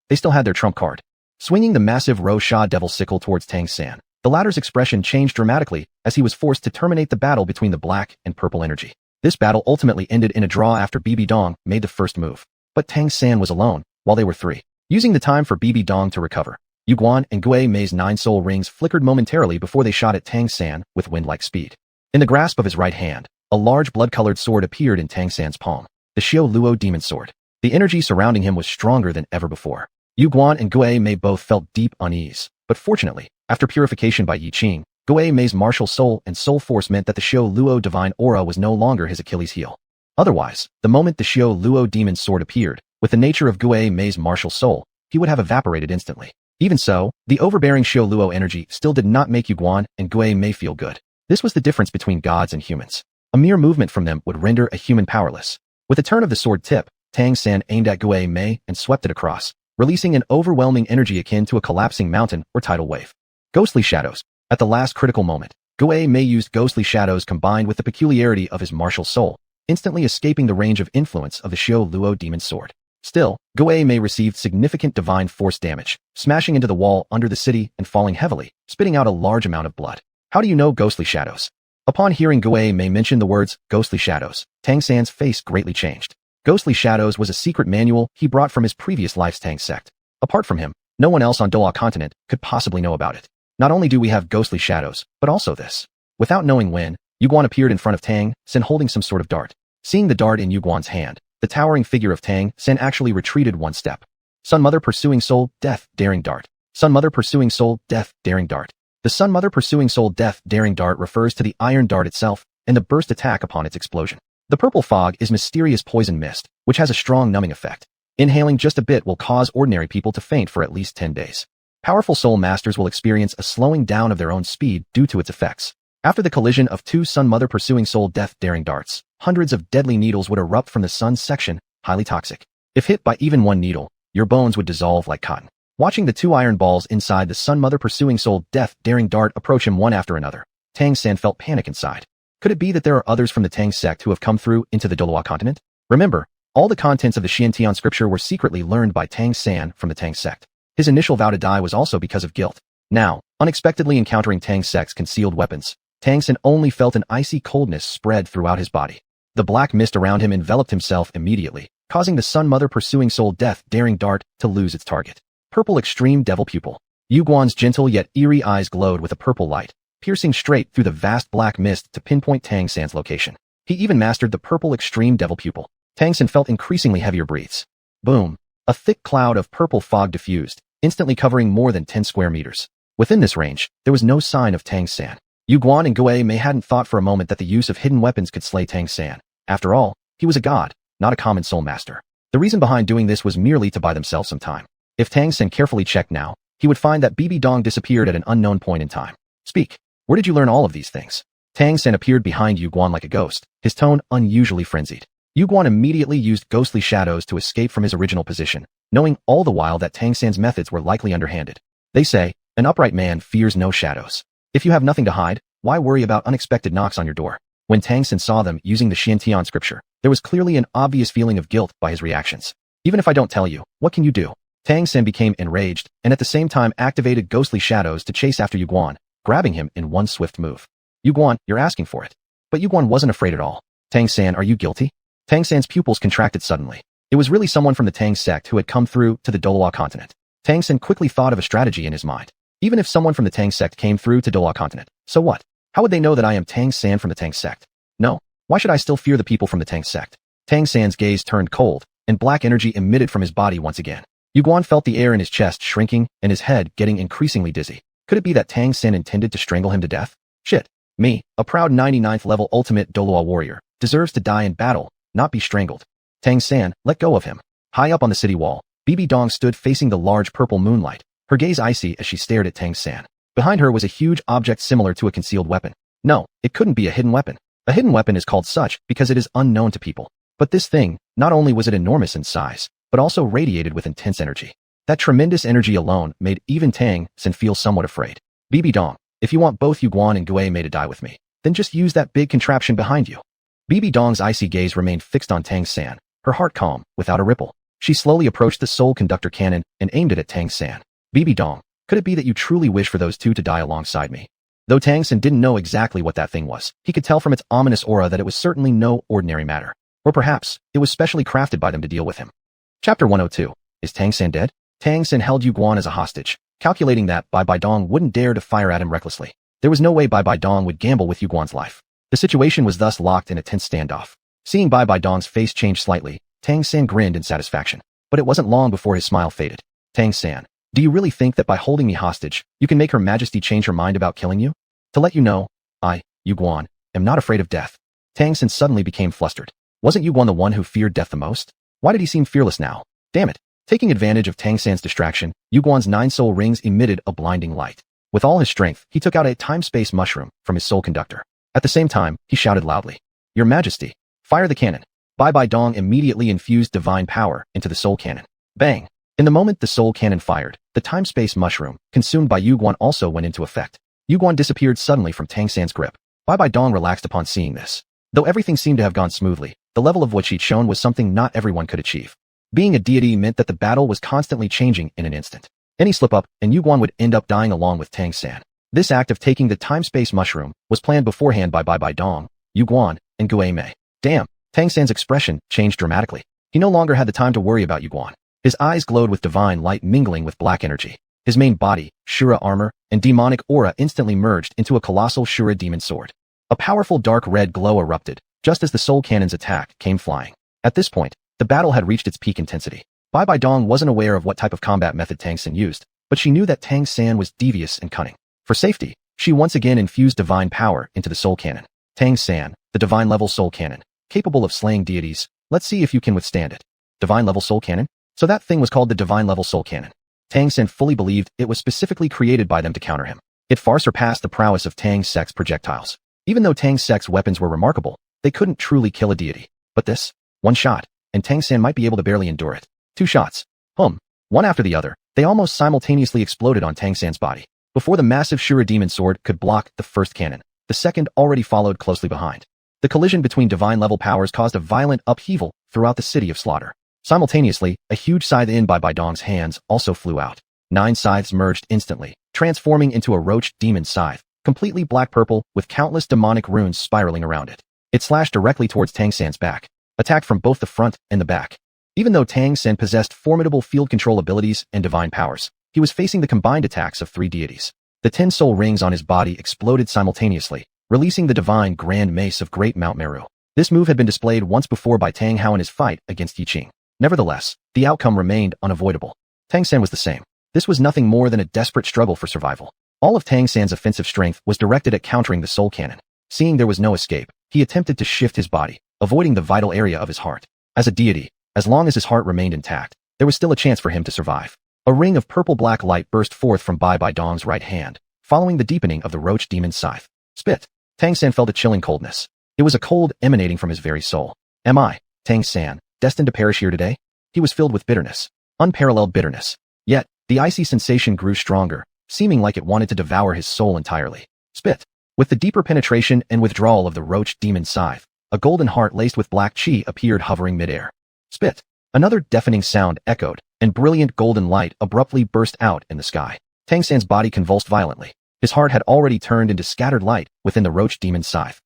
they still had their trump card. Swinging the massive Rosha devil sickle towards Tang San, the latter's expression changed dramatically as he was forced to terminate the battle between the black and purple energy. This battle ultimately ended in a draw after Bibi Dong made the first move. But Tang San was alone, while they were three. Using the time for Bibi Dong to recover, Yuguan and Gui Mei's 9 soul rings flickered momentarily before they shot at Tang San with wind-like speed. In the grasp of his right hand, a large blood-colored sword appeared in Tang San's palm, the Luo demon sword. The energy surrounding him was stronger than ever before. Yuguan and Gui Mei both felt deep unease, but fortunately, after purification by Yiqing, Gui Mei's martial soul and soul force meant that the Luo divine aura was no longer his Achilles heel. Otherwise, the moment the Luo demon sword appeared, with the nature of Gui Mei's martial soul, he would have evaporated instantly. Even so, the overbearing Luo energy still did not make Yuguan and Gui Mei feel good. This was the difference between gods and humans. A mere movement from them would render a human powerless. With a turn of the sword tip, Tang San aimed at Gui Mei and swept it across, releasing an overwhelming energy akin to a collapsing mountain or tidal wave. Ghostly shadows. At the last critical moment, Gui Mei used ghostly shadows combined with the peculiarity of his martial soul, instantly escaping the range of influence of the Luo demon sword. Still, Gui Mei received significant divine force damage, smashing into the wall under the city and falling heavily, spitting out a large amount of blood. How do you know ghostly shadows? Upon hearing Gui Mei mention the words, ghostly shadows, Tang San's face greatly changed. Ghostly Shadows was a secret manual he brought from his previous life's Tang sect. Apart from him, no one else on Douluo continent could possibly know about it. Not only do we have ghostly shadows, but also this. Without knowing when, Yuguan appeared in front of Tang San holding some sort of dart. Seeing the dart in Yuguan's hand, the towering figure of Tang San actually retreated one step. Sun Mother Pursuing Soul, Death, Daring Dart. Sun Mother Pursuing Soul, Death, Daring Dart. The Sun Mother Pursuing Soul, Death, Daring Dart refers to the iron dart itself and the burst attack upon its explosion. The purple fog is mysterious poison mist, which has a strong numbing effect. Inhaling just a bit will cause ordinary people to faint for at least 10 days. Powerful soul masters will experience a slowing down of their own speed due to its effects. After the collision of two Sun Mother Pursuing Soul, Death, Daring Darts, hundreds of deadly needles would erupt from the sun's section, highly toxic. If hit by even one needle, your bones would dissolve like cotton. Watching the two iron balls inside the Sun Mother Pursuing Soul, Death, Daring Dart approach him one after another, Tang San felt panic inside. Could it be that there are others from the Tang sect who have come through into the Douluo continent? Remember, all the contents of the Xiantian scripture were secretly learned by Tang San from the Tang sect. His initial vow to die was also because of guilt. Now, unexpectedly encountering Tang sect's concealed weapons, Tang San only felt an icy coldness spread throughout his body. The black mist around him enveloped himself immediately, causing the Sun Mother Pursuing Soul, Death, Daring Dart to lose its target. Purple Extreme Devil Pupil. Yuguan's gentle yet eerie eyes glowed with a purple light, piercing straight through the vast black mist to pinpoint Tang San's location. He even mastered the Purple Extreme Devil Pupil. Tang San felt increasingly heavier breaths. Boom! A thick cloud of purple fog diffused, instantly covering more than 10 square meters. Within this range, there was no sign of Tang San. Yuguan and Gui Mei hadn't thought for a moment that the use of hidden weapons could slay Tang San. After all, he was a god, not a common soul master. The reason behind doing this was merely to buy themselves some time. If Tang San carefully checked now, he would find that Bibi Dong disappeared at an unknown point in time. Speak. Where did you learn all of these things? Tang San appeared behind Yuguan like a ghost, his tone unusually frenzied. Yuguan immediately used ghostly shadows to escape from his original position, knowing all the while that Tang San's methods were likely underhanded. They say, an upright man fears no shadows. If you have nothing to hide, why worry about unexpected knocks on your door? When Tang San saw them using the Xiantian scripture, there was clearly an obvious feeling of guilt by his reactions. Even if I don't tell you, what can you do? Tang San became enraged, and at the same time activated ghostly shadows to chase after Yuguan, grabbing him in one swift move. Yuguan, you're asking for it. But Yuguan wasn't afraid at all. Tang San, are you guilty? Tang San's pupils contracted suddenly. It was really someone from the Tang sect who had come through to the Douluo continent. Tang San quickly thought of a strategy in his mind. Even if someone from the Tang sect came through to Douluo continent, so what? How would they know that I am Tang San from the Tang sect? No. Why should I still fear the people from the Tang sect? Tang San's gaze turned cold, and black energy emitted from his body once again. Yuguan felt the air in his chest shrinking and his head getting increasingly dizzy. Could it be that Tang San intended to strangle him to death? Shit. Me, a proud 99th level ultimate Douluo warrior, deserves to die in battle, not be strangled. Tang San, let go of him. High up on the city wall, Bibi Dong stood facing the large purple moonlight, her gaze icy as she stared at Tang San. Behind her was a huge object similar to a concealed weapon. No, it couldn't be a hidden weapon. A hidden weapon is called such because it is unknown to people. But this thing, not only was it enormous in size, but also radiated with intense energy. That tremendous energy alone made even Tang San feel somewhat afraid. Bibi Dong, if you want both Yuguan and Gui Mei to die with me, then just use that big contraption behind you. Bibi Dong's icy gaze remained fixed on Tang San, her heart calm, without a ripple. She slowly approached the soul conductor cannon and aimed it at Tang San. Bibi Dong, could it be that you truly wish for those two to die alongside me? Though Tang San didn't know exactly what that thing was, he could tell from its ominous aura that it was certainly no ordinary matter. Or perhaps, it was specially crafted by them to deal with him. Chapter 102. Is Tang San dead? Tang San held Yuguan as a hostage, calculating that Bai Dong wouldn't dare to fire at him recklessly. There was no way Bai Dong would gamble with Yuguan's life. The situation was thus locked in a tense standoff. Seeing Bai Dong's face change slightly, Tang San grinned in satisfaction. But it wasn't long before his smile faded. Tang San, do you really think that by holding me hostage, you can make Her Majesty change her mind about killing you? To let you know, I, Yuguan, am not afraid of death. Tang San suddenly became flustered. Wasn't Yuguan the one who feared death the most? Why did he seem fearless now? Damn it. Taking advantage of Tang San's distraction, Yuguan's 9 soul rings emitted a blinding light. With all his strength, he took out a time-space mushroom from his soul conductor. At the same time, he shouted loudly, Your Majesty, fire the cannon. Bai Dong immediately infused divine power into the soul cannon. Bang! In the moment the soul cannon fired, the time-space mushroom, consumed by Yuguan, also went into effect. Yuguan disappeared suddenly from Tang San's grip. Bai Dong relaxed upon seeing this. Though everything seemed to have gone smoothly, the level of which he'd shown was something not everyone could achieve. Being a deity meant that the battle was constantly changing in an instant. Any slip-up, and Yuguan would end up dying along with Tang San. This act of taking the time-space mushroom was planned beforehand by Bai Dong, Yuguan, and Gui Mei. Damn, Tang San's expression changed dramatically. He no longer had the time to worry about Yuguan. His eyes glowed with divine light mingling with black energy. His main body, Shura armor, and demonic aura instantly merged into a colossal Shura demon sword. A powerful dark red glow erupted, just as the soul cannon's attack came flying. At this point, the battle had reached its peak intensity. Bai Dong wasn't aware of what type of combat method Tang San used, but she knew that Tang San was devious and cunning. For safety, she once again infused divine power into the soul cannon. Tang San, the divine level soul cannon, capable of slaying deities, let's see if you can withstand it. Divine level soul cannon? So that thing was called the divine level soul cannon. Tang San fully believed it was specifically created by them to counter him. It far surpassed the prowess of Tang Sect's projectiles. Even though Tang Sect's weapons were remarkable, they couldn't truly kill a deity. But this? One shot, and Tang San might be able to barely endure it. 2 shots. One after the other, they almost simultaneously exploded on Tang San's body. Before the massive Shura demon sword could block the first cannon, the second already followed closely behind. The collision between divine level powers caused a violent upheaval throughout the city of slaughter. Simultaneously, a huge scythe in Bai Dong's hands also flew out. 9 scythes merged instantly, transforming into a roach demon scythe, completely black-purple with countless demonic runes spiraling around it. It slashed directly towards Tang San's back, attacked from both the front and the back. Even though Tang San possessed formidable field control abilities and divine powers, he was facing the combined attacks of 3 deities. The 10 soul rings on his body exploded simultaneously, releasing the divine grand mace of Great Mount Meru. This move had been displayed once before by Tang Hao in his fight against Yiqing. Nevertheless, the outcome remained unavoidable. Tang San was the same. This was nothing more than a desperate struggle for survival. All of Tang San's offensive strength was directed at countering the soul cannon. Seeing there was no escape, he attempted to shift his body, avoiding the vital area of his heart. As a deity, as long as his heart remained intact, there was still a chance for him to survive. A ring of purple-black light burst forth from Bai Dong's right hand, following the deepening of the roach demon's scythe. Spit. Tang San felt a chilling coldness. It was a cold emanating from his very soul. Am I, Tang San, destined to perish here today? He was filled with bitterness. Unparalleled bitterness. Yet, the icy sensation grew stronger, seeming like it wanted to devour his soul entirely. Spit. With the deeper penetration and withdrawal of the roach demon scythe, a golden heart laced with black chi appeared hovering midair. Spit. Another deafening sound echoed, and brilliant golden light abruptly burst out in the sky. Tang San's body convulsed violently. His heart had already turned into scattered light within the roach demon's scythe.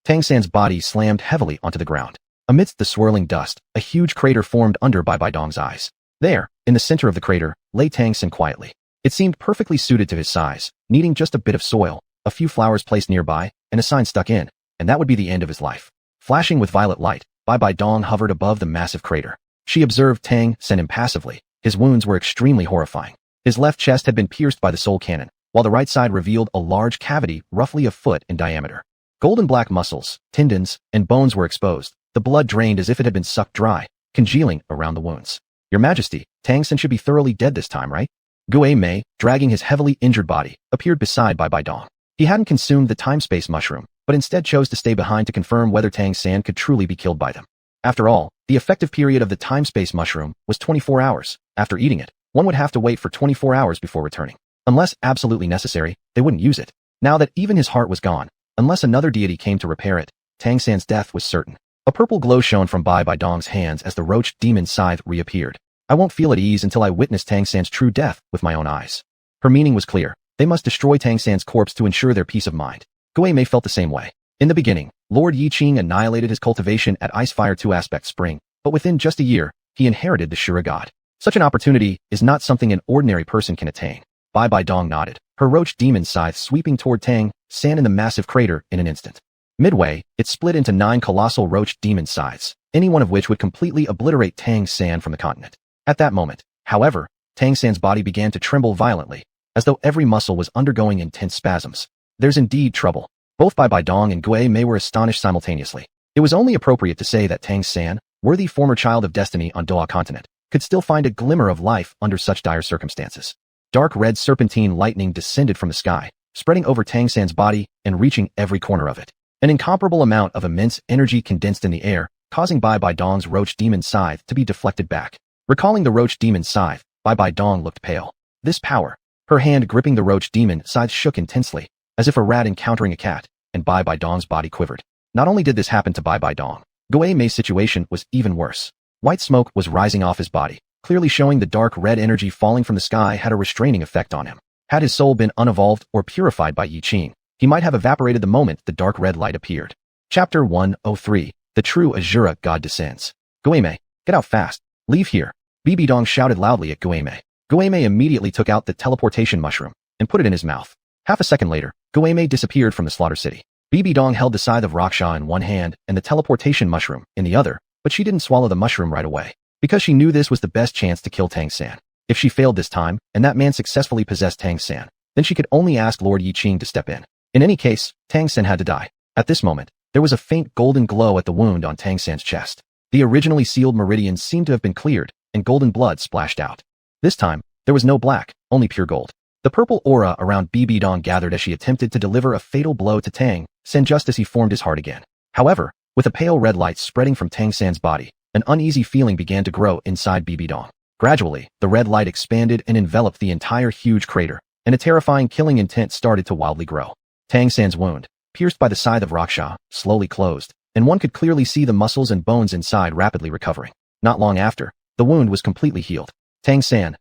Tang San's body slammed heavily onto the ground. Amidst the swirling dust, a huge crater formed under Bai Bai Dong's eyes. There, in the center of the crater, lay Tang San quietly. It seemed perfectly suited to his size, needing just a bit of soil, a few flowers placed nearby, and a sign stuck in, and that would be the end of his life. Flashing with violet light, Bai Bai Dong hovered above the massive crater. She observed Tang San impassively. His wounds were extremely horrifying. His left chest had been pierced by the soul cannon, while the right side revealed a large cavity roughly a foot in diameter. Golden black muscles, tendons, and bones were exposed. The blood drained as if it had been sucked dry, congealing around the wounds. Your Majesty, Tang San should be thoroughly dead this time, right? Guo Mei, dragging his heavily injured body, appeared beside Bai Bai Dong. He hadn't consumed the time-space mushroom, but instead chose to stay behind to confirm whether Tang San could truly be killed by them. After all, the effective period of the time-space mushroom was 24 hours. After eating it, one would have to wait for 24 hours before returning. Unless absolutely necessary, they wouldn't use it. Now that even his heart was gone, unless another deity came to repair it, Tang San's death was certain. A purple glow shone from Bai Bai Dong's hands as the roach demon's scythe reappeared. I won't feel at ease until I witness Tang San's true death with my own eyes. Her meaning was clear. They must destroy Tang San's corpse to ensure their peace of mind. Guo Mei felt the same way. In the beginning, Lord Yiqing annihilated his cultivation at Icefire 2 Aspect Spring, but within just a year, he inherited the Shura God. Such an opportunity is not something an ordinary person can attain. Bai Bai Dong nodded, her roach demon scythe sweeping toward Tang San in the massive crater in an instant. Midway, it split into 9 colossal roach demon scythes, any one of which would completely obliterate Tang San from the continent. At that moment, however, Tang San's body began to tremble violently, as though every muscle was undergoing intense spasms. There's indeed trouble. Both Bai Bai Dong and Guo Mei were astonished simultaneously. It was only appropriate to say that Tang San, worthy former child of destiny on Douluo continent, could still find a glimmer of life under such dire circumstances. Dark red serpentine lightning descended from the sky, spreading over Tang San's body and reaching every corner of it. An incomparable amount of immense energy condensed in the air, causing Bai Bai Dong's roach demon scythe to be deflected back. Recalling the roach demon scythe, Bai Bai Dong looked pale. This power. Her hand gripping the roach demon scythe shook intensely, as if a rat encountering a cat, and Bai Bai Dong's body quivered. Not only did this happen to Bai Bai Dong, Guo Mei's situation was even worse. White smoke was rising off his body, clearly showing the dark red energy falling from the sky had a restraining effect on him. Had his soul been unevolved or purified by Yiqing, he might have evaporated the moment the dark red light appeared. Chapter 103. The True Azura God Descends. Guo Mei, get out fast. Leave here. Bibi Dong shouted loudly at Guo Mei. Guo Mei immediately took out the teleportation mushroom and put it in his mouth. Half a second later, Guo Mei disappeared from the slaughter city. Bibi Dong held the scythe of Raksha in one hand and the teleportation mushroom in the other, but she didn't swallow the mushroom right away, because she knew this was the best chance to kill Tang San. If she failed this time, and that man successfully possessed Tang San, then she could only ask Lord Yiqing to step in. In any case, Tang San had to die. At this moment, there was a faint golden glow at the wound on Tang San's chest. The originally sealed meridians seemed to have been cleared, and golden blood splashed out. This time, there was no black, only pure gold. The purple aura around Bibi Dong gathered as she attempted to deliver a fatal blow to Tang San just as he formed his heart again. However, with a pale red light spreading from Tang San's body, an uneasy feeling began to grow inside Bibi Dong. Gradually, the red light expanded and enveloped the entire huge crater, and a terrifying killing intent started to wildly grow. Tang San's wound, pierced by the scythe of Raksha, slowly closed, and one could clearly see the muscles and bones inside rapidly recovering. Not long after, the wound was completely healed. Tang San,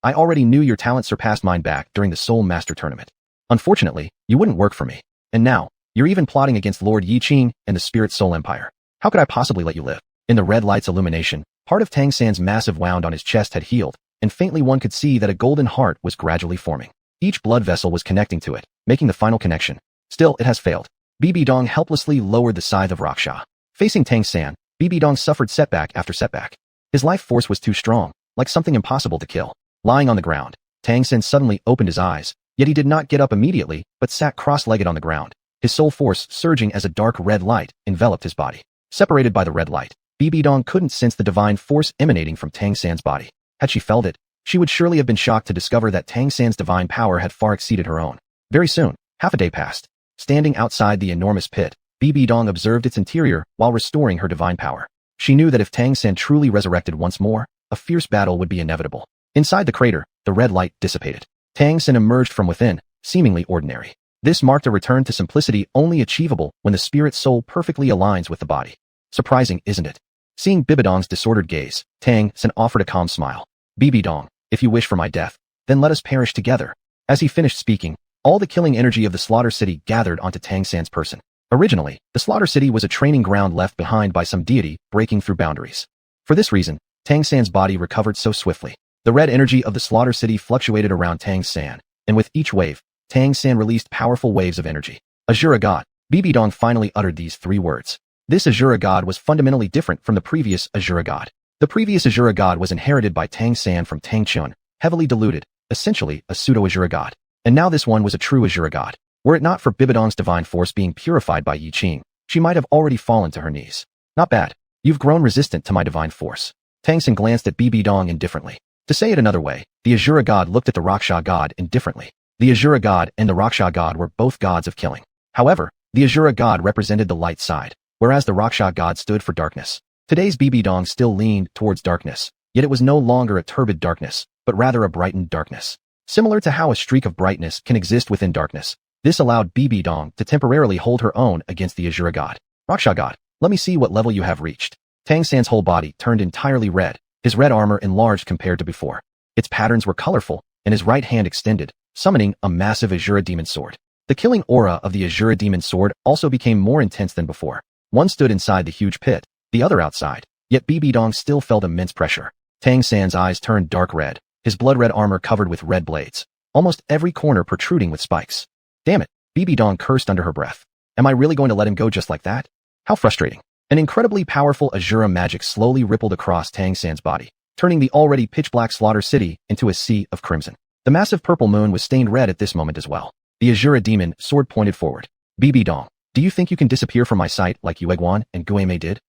I already knew your talent surpassed mine back during the Soul Master Tournament. Unfortunately, you wouldn't work for me. And now, you're even plotting against Lord Yiqing and the Spirit Soul Empire. How could I possibly let you live? In the red light's illumination, part of Tang San's massive wound on his chest had healed, and faintly one could see that a golden heart was gradually forming. Each blood vessel was connecting to it, making the final connection. Still, it has failed. Bibi Dong helplessly lowered the scythe of Raksha. Facing Tang San, Bibi Dong suffered setback after setback. His life force was too strong, like something impossible to kill. Lying on the ground, Tang San suddenly opened his eyes, yet he did not get up immediately, but sat cross-legged on the ground, his soul force surging as a dark red light enveloped his body. Separated by the red light, Bibi Dong couldn't sense the divine force emanating from Tang San's body. Had she felt it, she would surely have been shocked to discover that Tang San's divine power had far exceeded her own. Very soon, half a day passed. Standing outside the enormous pit, Bibi Dong observed its interior while restoring her divine power. She knew that if Tang San truly resurrected once more, a fierce battle would be inevitable. Inside the crater, the red light dissipated. Tang San emerged from within, seemingly ordinary. This marked a return to simplicity only achievable when the spirit soul perfectly aligns with the body. Surprising, isn't it? Seeing Bibidong's disordered gaze, Tangan offered a calm smile. Bibidong, if you wish for my death, then let us perish together. As he finished speaking, all the killing energy of the Slaughter City gathered onto Tangan's person. Originally, the Slaughter City was a training ground left behind by some deity breaking through boundaries. For this reason, Tangan's body recovered so swiftly. The red energy of the Slaughter City fluctuated around Tangan, and with each wave, Tangan released powerful waves of energy. Azura God. Bibidong finally uttered these 3 words. This Azura God was fundamentally different from the previous Azura God. The previous Azura God was inherited by Tangan from Tangchun, heavily diluted, essentially a pseudo-Azura God. And now this one was a true Azura God. Were it not for Bibidong's divine force being purified by Yiqing, she might have already fallen to her knees. Not bad. You've grown resistant to my divine force. Tangan glanced at Bibidong indifferently. To say it another way, the Azura God looked at the Raksha God indifferently. The Azura God and the Raksha God were both gods of killing. However, the Azura God represented the light side, whereas the Raksha God stood for darkness. Today's Bibidong still leaned towards darkness, yet it was no longer a turbid darkness, but rather a brightened darkness. Similar to how a streak of brightness can exist within darkness, this allowed Bibidong to temporarily hold her own against the Azura God. Raksha God, let me see what level you have reached. Tangan's whole body turned entirely red, his red armor enlarged compared to before. Its patterns were colorful, and his right hand extended, summoning a massive Azura demon sword. The killing aura of the Azura demon sword also became more intense than before. One stood inside the huge pit, the other outside, yet Bibidong still felt immense pressure. Tangan's eyes turned dark red, his blood-red armor covered with red blades, almost every corner protruding with spikes. Damn it, Bibidong cursed under her breath. Am I really going to let him go just like that? How frustrating. An incredibly powerful Azura magic slowly rippled across Tangan's body, turning the already pitch-black Slaughter City into a sea of crimson. The massive purple moon was stained red at this moment as well. The Azura demon sword pointed forward. Bibidong, do you think you can disappear from my sight like xuanhuan and Guimei did?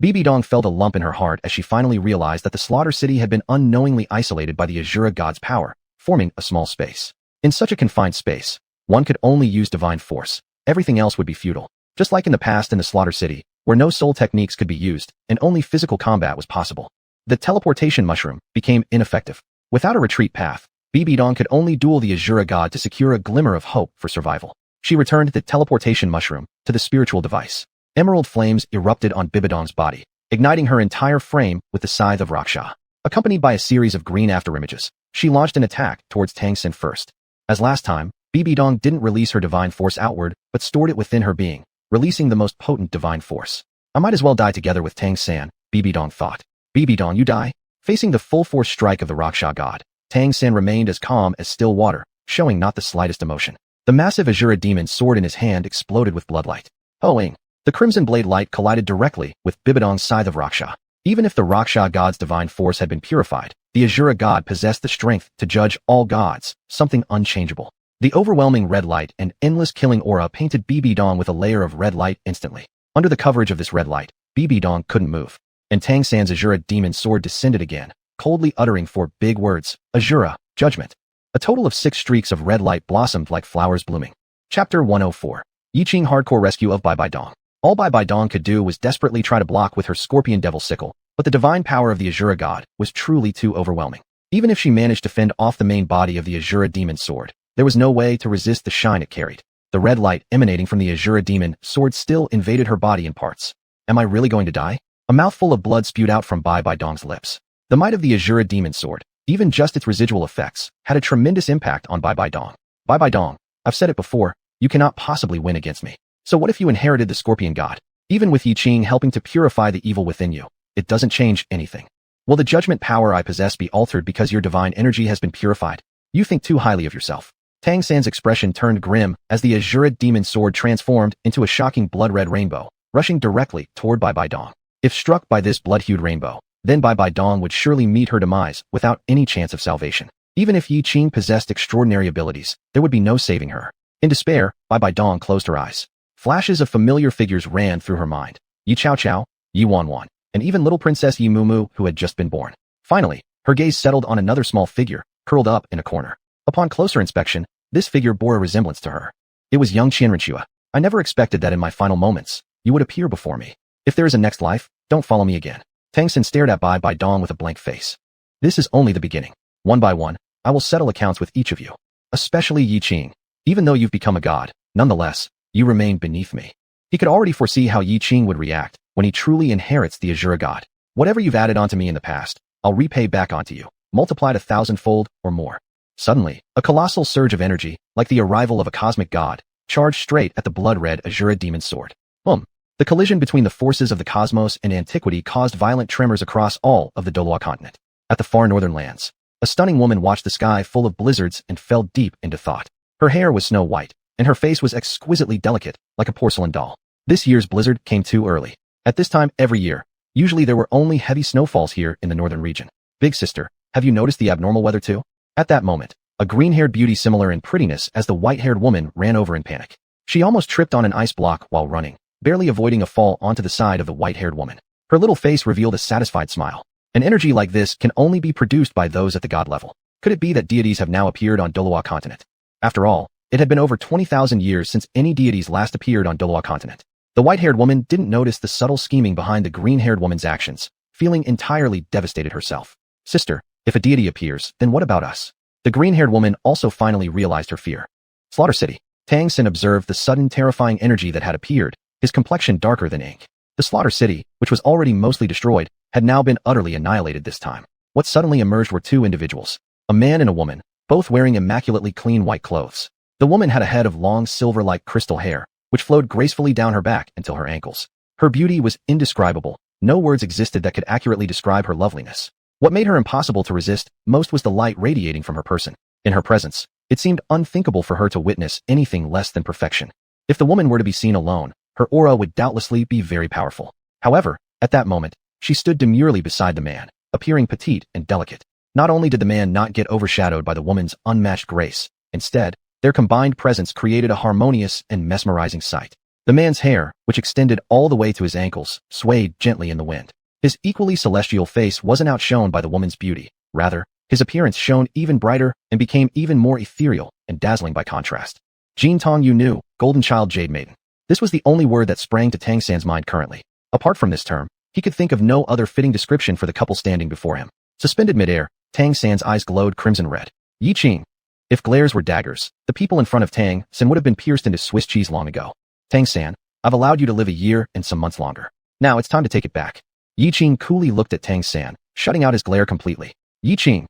Bibidong felt a lump in her heart as she finally realized that the Slaughter City had been unknowingly isolated by the Azura God's power, forming a small space. In such a confined space, one could only use divine force. Everything else would be futile. Just like in the past in the Slaughter City, where no soul techniques could be used and only physical combat was possible. The teleportation mushroom became ineffective. Without a retreat path, Bibidong could only duel the Azura God to secure a glimmer of hope for survival. She returned the teleportation mushroom to the spiritual device. Emerald flames erupted on Bibidong's body, igniting her entire frame with the scythe of Raksha. Accompanied by a series of green afterimages, she launched an attack towards Tangan first. As last time, Bibidong didn't release her divine force outward, but stored it within her being, releasing the most potent divine force. I might as well die together with Tangan, Bibidong thought. Bibidong, you die? Facing the full force strike of the Raksha God, Tangan remained as calm as still water, showing not the slightest emotion. The massive Azura demon sword in his hand exploded with bloodlight. Oh-ing! The crimson blade light collided directly with Bibidong's scythe of Raksha. Even if the Raksha God's divine force had been purified, the Azura God possessed the strength to judge all gods, something unchangeable. The overwhelming red light and endless killing aura painted Bibidong with a layer of red light instantly. Under the coverage of this red light, Bibidong couldn't move. And Tangan's Azura demon sword descended again, coldly uttering 4 big words, Azura, judgment. A total of 6 streaks of red light blossomed like flowers blooming. Chapter 104. Yiqing hardcore rescue of Bibidong. All Bibidong could do was desperately try to block with her scorpion devil sickle, but the divine power of the Azura God was truly too overwhelming. Even if she managed to fend off the main body of the Azura demon sword, there was no way to resist the shine it carried. The red light emanating from the Azura demon sword still invaded her body in parts. Am I really going to die? A mouthful of blood spewed out from Bibidong's lips. The might of the Azura demon sword, even just its residual effects, had a tremendous impact on Bibidong. Bibidong, I've said it before, you cannot possibly win against me. So what if you inherited the Scorpion God? Even with Yiqing helping to purify the evil within you, it doesn't change anything. Will the judgment power I possess be altered because your divine energy has been purified? You think too highly of yourself. Tangan's expression turned grim as the Azura demon sword transformed into a shocking blood-red rainbow, rushing directly toward Bibidong. If struck by this blood-hued rainbow, then Bibidong would surely meet her demise without any chance of salvation. Even if Yiqing possessed extraordinary abilities, there would be no saving her. In despair, Bibidong closed her eyes. Flashes of familiar figures ran through her mind. Yi Chao Chao, Yi Wan Wan, and even little Princess Yi Mumu who had just been born. Finally, her gaze settled on another small figure, curled up in a corner. Upon closer inspection, this figure bore a resemblance to her. It was young Qianrenchua. I never expected that in my final moments, you would appear before me. If there is a next life, don't follow me again. Tangan stared at Bibidong with a blank face. This is only the beginning. One by one, I will settle accounts with each of you. Especially Yiqing. Even though you've become a god, nonetheless, you remain beneath me. He could already foresee how Yiqing would react when he truly inherits the Azura God. Whatever you've added onto me in the past, I'll repay back onto you, multiplied 1,000-fold or more. Suddenly, a colossal surge of energy, like the arrival of a cosmic god, charged straight at the blood-red Azura demon sword. The collision between the forces of the cosmos and antiquity caused violent tremors across all of the Douluo continent. At the far northern lands, a stunning woman watched the sky full of blizzards and fell deep into thought. Her hair was snow white, and her face was exquisitely delicate, like a porcelain doll. This year's blizzard came too early. At this time every year, usually there were only heavy snowfalls here in the northern region. Big sister, have you noticed the abnormal weather too? At that moment, a green-haired beauty similar in prettiness as the white-haired woman ran over in panic. She almost tripped on an ice block while running, barely avoiding a fall onto the side of the white-haired woman. Her little face revealed a satisfied smile. An energy like this can only be produced by those at the god level. Could it be that deities have now appeared on Douluo continent? After all, it had been over 20,000 years since any deities last appeared on Douluo continent. The white-haired woman didn't notice the subtle scheming behind the green-haired woman's actions, feeling entirely devastated herself. Sister, if a deity appears, then what about us? The green-haired woman also finally realized her fear. Slaughter City. Tangan observed the sudden terrifying energy that had appeared, his complexion darker than ink. The Slaughter City, which was already mostly destroyed, had now been utterly annihilated this time. What suddenly emerged were two individuals, a man and a woman, both wearing immaculately clean white clothes. The woman had a head of long silver-like crystal hair, which flowed gracefully down her back until her ankles. Her beauty was indescribable. No words existed that could accurately describe her loveliness. What made her impossible to resist most was the light radiating from her person. In her presence, it seemed unthinkable for her to witness anything less than perfection. If the woman were to be seen alone, her aura would doubtlessly be very powerful. However, at that moment, she stood demurely beside the man, appearing petite and delicate. Not only did the man not get overshadowed by the woman's unmatched grace, instead, their combined presence created a harmonious and mesmerizing sight. The man's hair, which extended all the way to his ankles, swayed gently in the wind. His equally celestial face wasn't outshone by the woman's beauty. Rather, his appearance shone even brighter and became even more ethereal and dazzling by contrast. Jin Tong Yu Nu, Golden Child Jade Maiden. This was the only word that sprang to Tangan's mind currently. Apart from this term, he could think of no other fitting description for the couple standing before him. Suspended midair, Tangan's eyes glowed crimson red. Yiqing. If glares were daggers, the people in front of Tangan would have been pierced into Swiss cheese long ago. Tangan, I've allowed you to live a year and some months longer. Now it's time to take it back. Yiqing coolly looked at Tangan, shutting out his glare completely. Yiqing.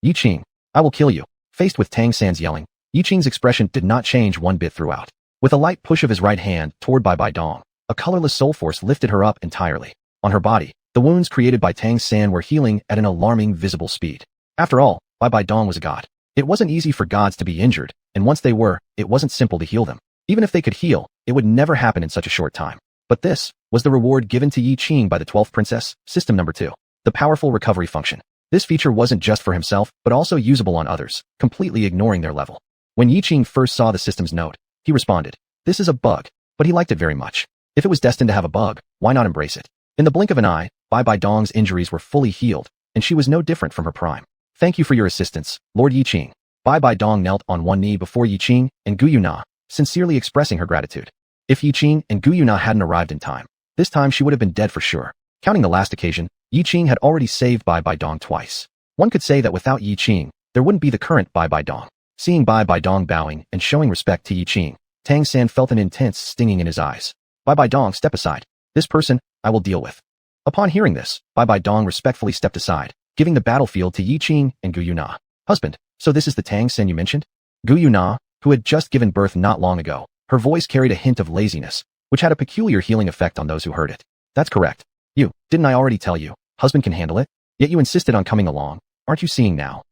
Yiqing, I will kill you. Faced with Tangan's yelling, Yiqing's expression did not change one bit throughout. With a light push of his right hand toward Bai Dong, a colorless soul force lifted her up entirely. On her body, the wounds created by Tangan were healing at an alarming visible speed. After all, Bai Dong was a god. It wasn't easy for gods to be injured, and once they were, it wasn't simple to heal them. Even if they could heal, it would never happen in such a short time. But this was the reward given to Yiqing by the 12th princess, system number 2. The powerful recovery function. This feature wasn't just for himself, but also usable on others, completely ignoring their level. When Yiqing first saw the system's note, he responded, "This is a bug," but he liked it very much. If it was destined to have a bug, why not embrace it? In the blink of an eye, Bai Dong's injuries were fully healed, and she was no different from her prime. Thank you for your assistance, Lord Yiqing. Bai Dong knelt on one knee before Yiqing and Gu Yuna, sincerely expressing her gratitude. If Yiqing and Gu Yuna hadn't arrived in time, this time she would have been dead for sure. Counting the last occasion, Yiqing had already saved Bai Dong twice. One could say that without Yiqing, there wouldn't be the current Bai Dong. Seeing Bai Dong bowing and showing respect to Yiqing, Tangan felt an intense stinging in his eyes. Bai Dong, step aside. This person, I will deal with. Upon hearing this, Bai Dong respectfully stepped aside, giving the battlefield to Yiqing and Gu Yuna. Husband, so this is the Tangan you mentioned? Gu Yuna, who had just given birth not long ago, her voice carried a hint of laziness, which had a peculiar healing effect on those who heard it. That's correct. You, didn't I already tell you? Husband can handle it? Yet you insisted on coming along. Aren't you seeing now?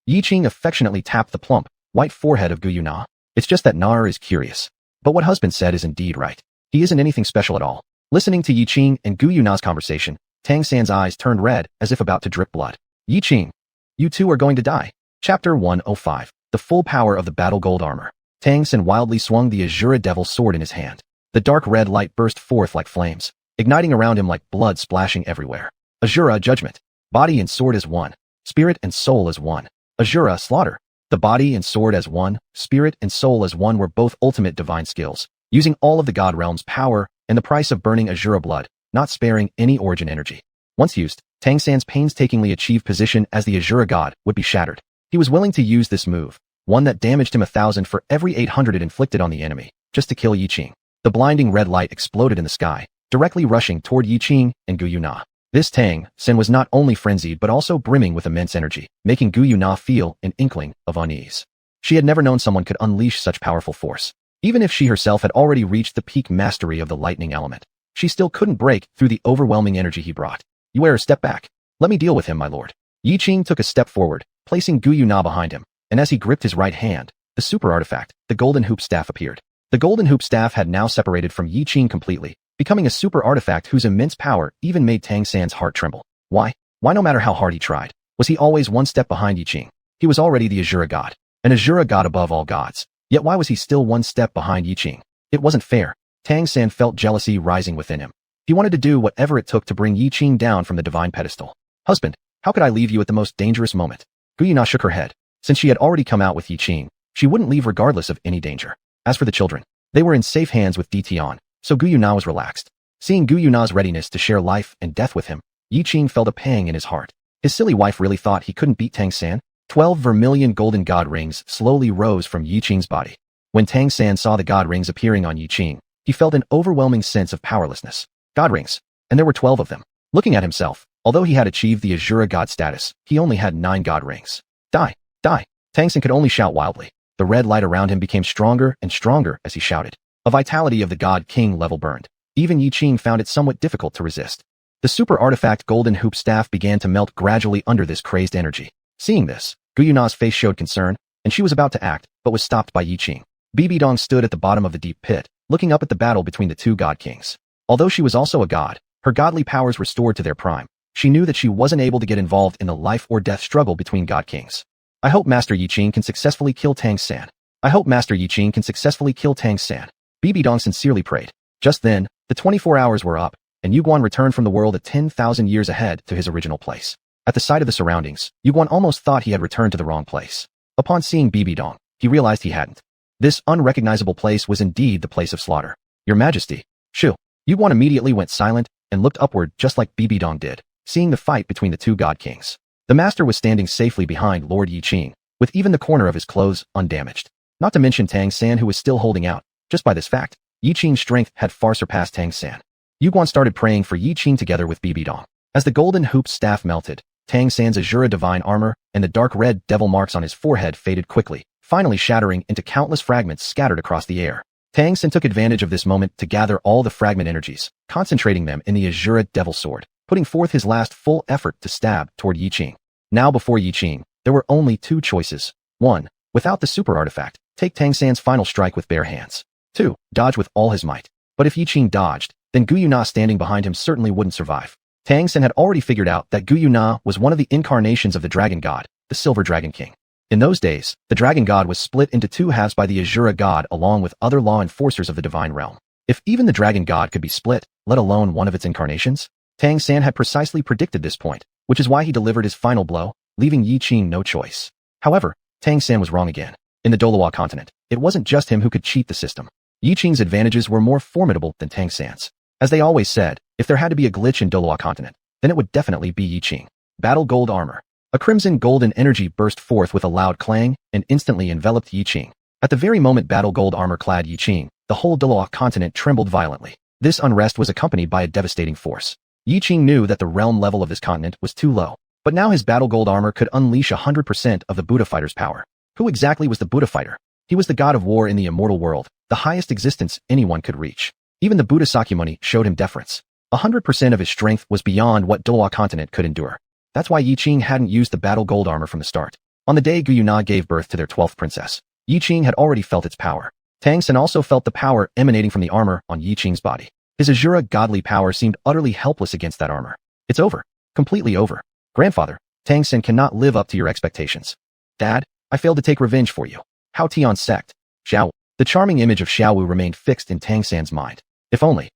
Yiqing affectionately tapped the plump, white forehead of Gu Yuna. It's just that Nar is curious. But what husband said is indeed right. He isn't anything special at all. Listening to Yiqing and Gu Yuna's conversation, Tangan's eyes turned red as if about to drip blood. Yiqing, you two are going to die. Chapter 105. The full power of the battle gold armor. Tangan wildly swung the Azura Devil sword in his hand. The dark red light burst forth like flames, igniting around him like blood splashing everywhere. Azura Judgment. Body and sword as one. Spirit and soul as one. Azura Slaughter. The body and sword as one, spirit and soul as one were both ultimate divine skills, using all of the god realm's power and the price of burning Azura blood, not sparing any origin energy. Once used, Tangan's painstakingly achieved position as the Azura god would be shattered. He was willing to use this move, one that damaged him 1,000 for every 800 it inflicted on the enemy, just to kill Yiqing. The blinding red light exploded in the sky, directly rushing toward Yiqing and Gu Yuna. This Tangan was not only frenzied but also brimming with immense energy, making Gu Yuna feel an inkling of unease. She had never known someone could unleash such powerful force. Even if she herself had already reached the peak mastery of the lightning element, she still couldn't break through the overwhelming energy he brought. "You step back. Let me deal with him, my lord." Yiqing took a step forward, placing Gu Yuna behind him, and as he gripped his right hand, the super artifact, the golden hoop staff, appeared. The golden hoop staff had now separated from Yiqing completely, becoming a super artifact whose immense power even made Tangan's heart tremble. Why? Why, no matter how hard he tried, was he always one step behind Yiqing? He was already the Azura god, an Azura god above all gods. Yet why was he still one step behind Yiqing? It wasn't fair. Tangan felt jealousy rising within him. He wanted to do whatever it took to bring Yiqing down from the divine pedestal. "Husband, how could I leave you at the most dangerous moment?" Gu Yuna shook her head. Since she had already come out with Yiqing, she wouldn't leave regardless of any danger. As for the children, they were in safe hands with Tian, so Gu Yuna was relaxed. Seeing Gu Yuna's readiness to share life and death with him, Yiqing felt a pang in his heart. His silly wife really thought he couldn't beat Tangan? 12 vermilion golden god rings slowly rose from Yiqing's body. When Tangan saw the god rings appearing on Yiqing, he felt an overwhelming sense of powerlessness. God rings. And there were 12 of them. Looking at himself, although he had achieved the Azura god status, he only had 9 god rings. Die! Die! Tangan could only shout wildly. The red light around him became stronger and stronger as he shouted. A vitality of the god king level burned. Even Yiqing found it somewhat difficult to resist. The super artifact golden hoop staff began to melt gradually under this crazed energy. Seeing this, Gu Yuna's face showed concern, and she was about to act, but was stopped by Yiqing. Bibidong stood at the bottom of the deep pit, looking up at the battle between the two god kings. Although she was also a god, her godly powers restored to their prime. She knew that she wasn't able to get involved in the life or death struggle between god kings. "I hope Master Yiqing can successfully kill Tangan. I hope Master Yiqing can successfully kill Tangan." Bibidong sincerely prayed. Just then, the 24 hours were up, and Yuguan returned from the world at 10,000 years ahead to his original place. At the sight of the surroundings, Yuguan almost thought he had returned to the wrong place. Upon seeing Bibidong, he realized he hadn't. This unrecognizable place was indeed the place of slaughter. "Your Majesty." "Shoo." Yuguan immediately went silent and looked upward just like Bibidong did, seeing the fight between the two god kings. The master was standing safely behind Lord Yiqing, with even the corner of his clothes undamaged. Not to mention Tangan, who was still holding out. Just by this fact, Yiqing's strength had far surpassed Tangan. Yuguan started praying for Yiqing together with Bibidong. As the golden hoop staff melted, Tangan's Azura divine armor and the dark red devil marks on his forehead faded quickly, finally shattering into countless fragments scattered across the air. Tangan took advantage of this moment to gather all the fragment energies, concentrating them in the Azura devil sword, putting forth his last full effort to stab toward Yiqing. Now before Yiqing, there were only 2 choices. 1. Without the super artifact, take Tangan's final strike with bare hands. 2. Dodge with all his might. But if Yiqing dodged, then Gu Yuna standing behind him certainly wouldn't survive. Tangan had already figured out that Gu Yuna was one of the incarnations of the dragon god, the Silver Dragon King. In those days, the dragon god was split into 2 halves by the Azura god along with other law enforcers of the divine realm. If even the dragon god could be split, let alone one of its incarnations, Tangan had precisely predicted this point, which is why he delivered his final blow, leaving Yiqing no choice. However, Tangan was wrong again. In the Douluo continent, it wasn't just him who could cheat the system. Yiqing's advantages were more formidable than Tangan's. As they always said, if there had to be a glitch in Douluo continent, then it would definitely be Yiqing. Battle gold armor. A crimson golden energy burst forth with a loud clang and instantly enveloped Yiqing. At the very moment battle gold armor clad Yiqing, the whole Douluo continent trembled violently. This unrest was accompanied by a devastating force. Yiqing knew that the realm level of this continent was too low, but now his battle gold armor could unleash 100% of the Buddha fighter's power. Who exactly was the Buddha fighter? He was the god of war in the immortal world, the highest existence anyone could reach. Even the Buddha Sakyamuni showed him deference. 100% of his strength was beyond what Douluo continent could endure. That's why Yiqing hadn't used the battle gold armor from the start. On the day Gu Yuna gave birth to their 12th princess, Yiqing had already felt its power. Tangan also felt the power emanating from the armor on Yiqing's body. His Azura godly power seemed utterly helpless against that armor. "It's over. Completely over. Grandfather, Tangan cannot live up to your expectations. Dad, I failed to take revenge for you. How Tian sect. Xiao." The charming image of Xiaowu remained fixed in Tangan's mind. If only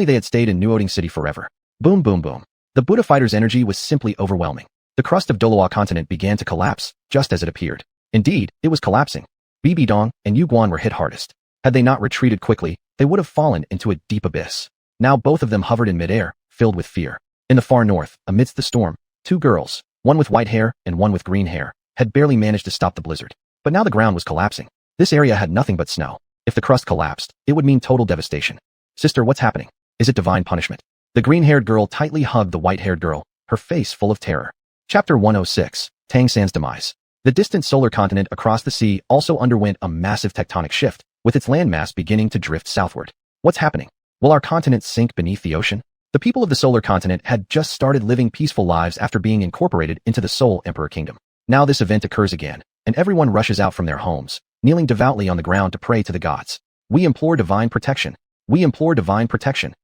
they had stayed in Nuoding City forever. Boom boom boom. The Buddha fighter's energy was simply overwhelming. The crust of Douluo continent began to collapse, just as it appeared. Indeed, it was collapsing. Bibidong and Yuguan were hit hardest. Had they not retreated quickly, they would have fallen into a deep abyss. Now both of them hovered in midair, filled with fear. In the far north, amidst the storm, 2 girls, one with white hair and one with green hair, had barely managed to stop the blizzard. But now the ground was collapsing. This area had nothing but snow. If the crust collapsed, it would mean total devastation. "Sister, what's happening?" Is it divine punishment? The green-haired girl tightly hugged the white-haired girl, her face full of terror. Chapter 106, Tangan's Demise. The distant solar continent across the sea also underwent a massive tectonic shift, with its landmass beginning to drift southward. What's happening? Will our continent sink beneath the ocean? The people of the solar continent had just started living peaceful lives after being incorporated into the Soul Emperor Kingdom. Now this event occurs again, and everyone rushes out from their homes, kneeling devoutly on the ground to pray to the gods. We implore divine protection. We implore divine protection.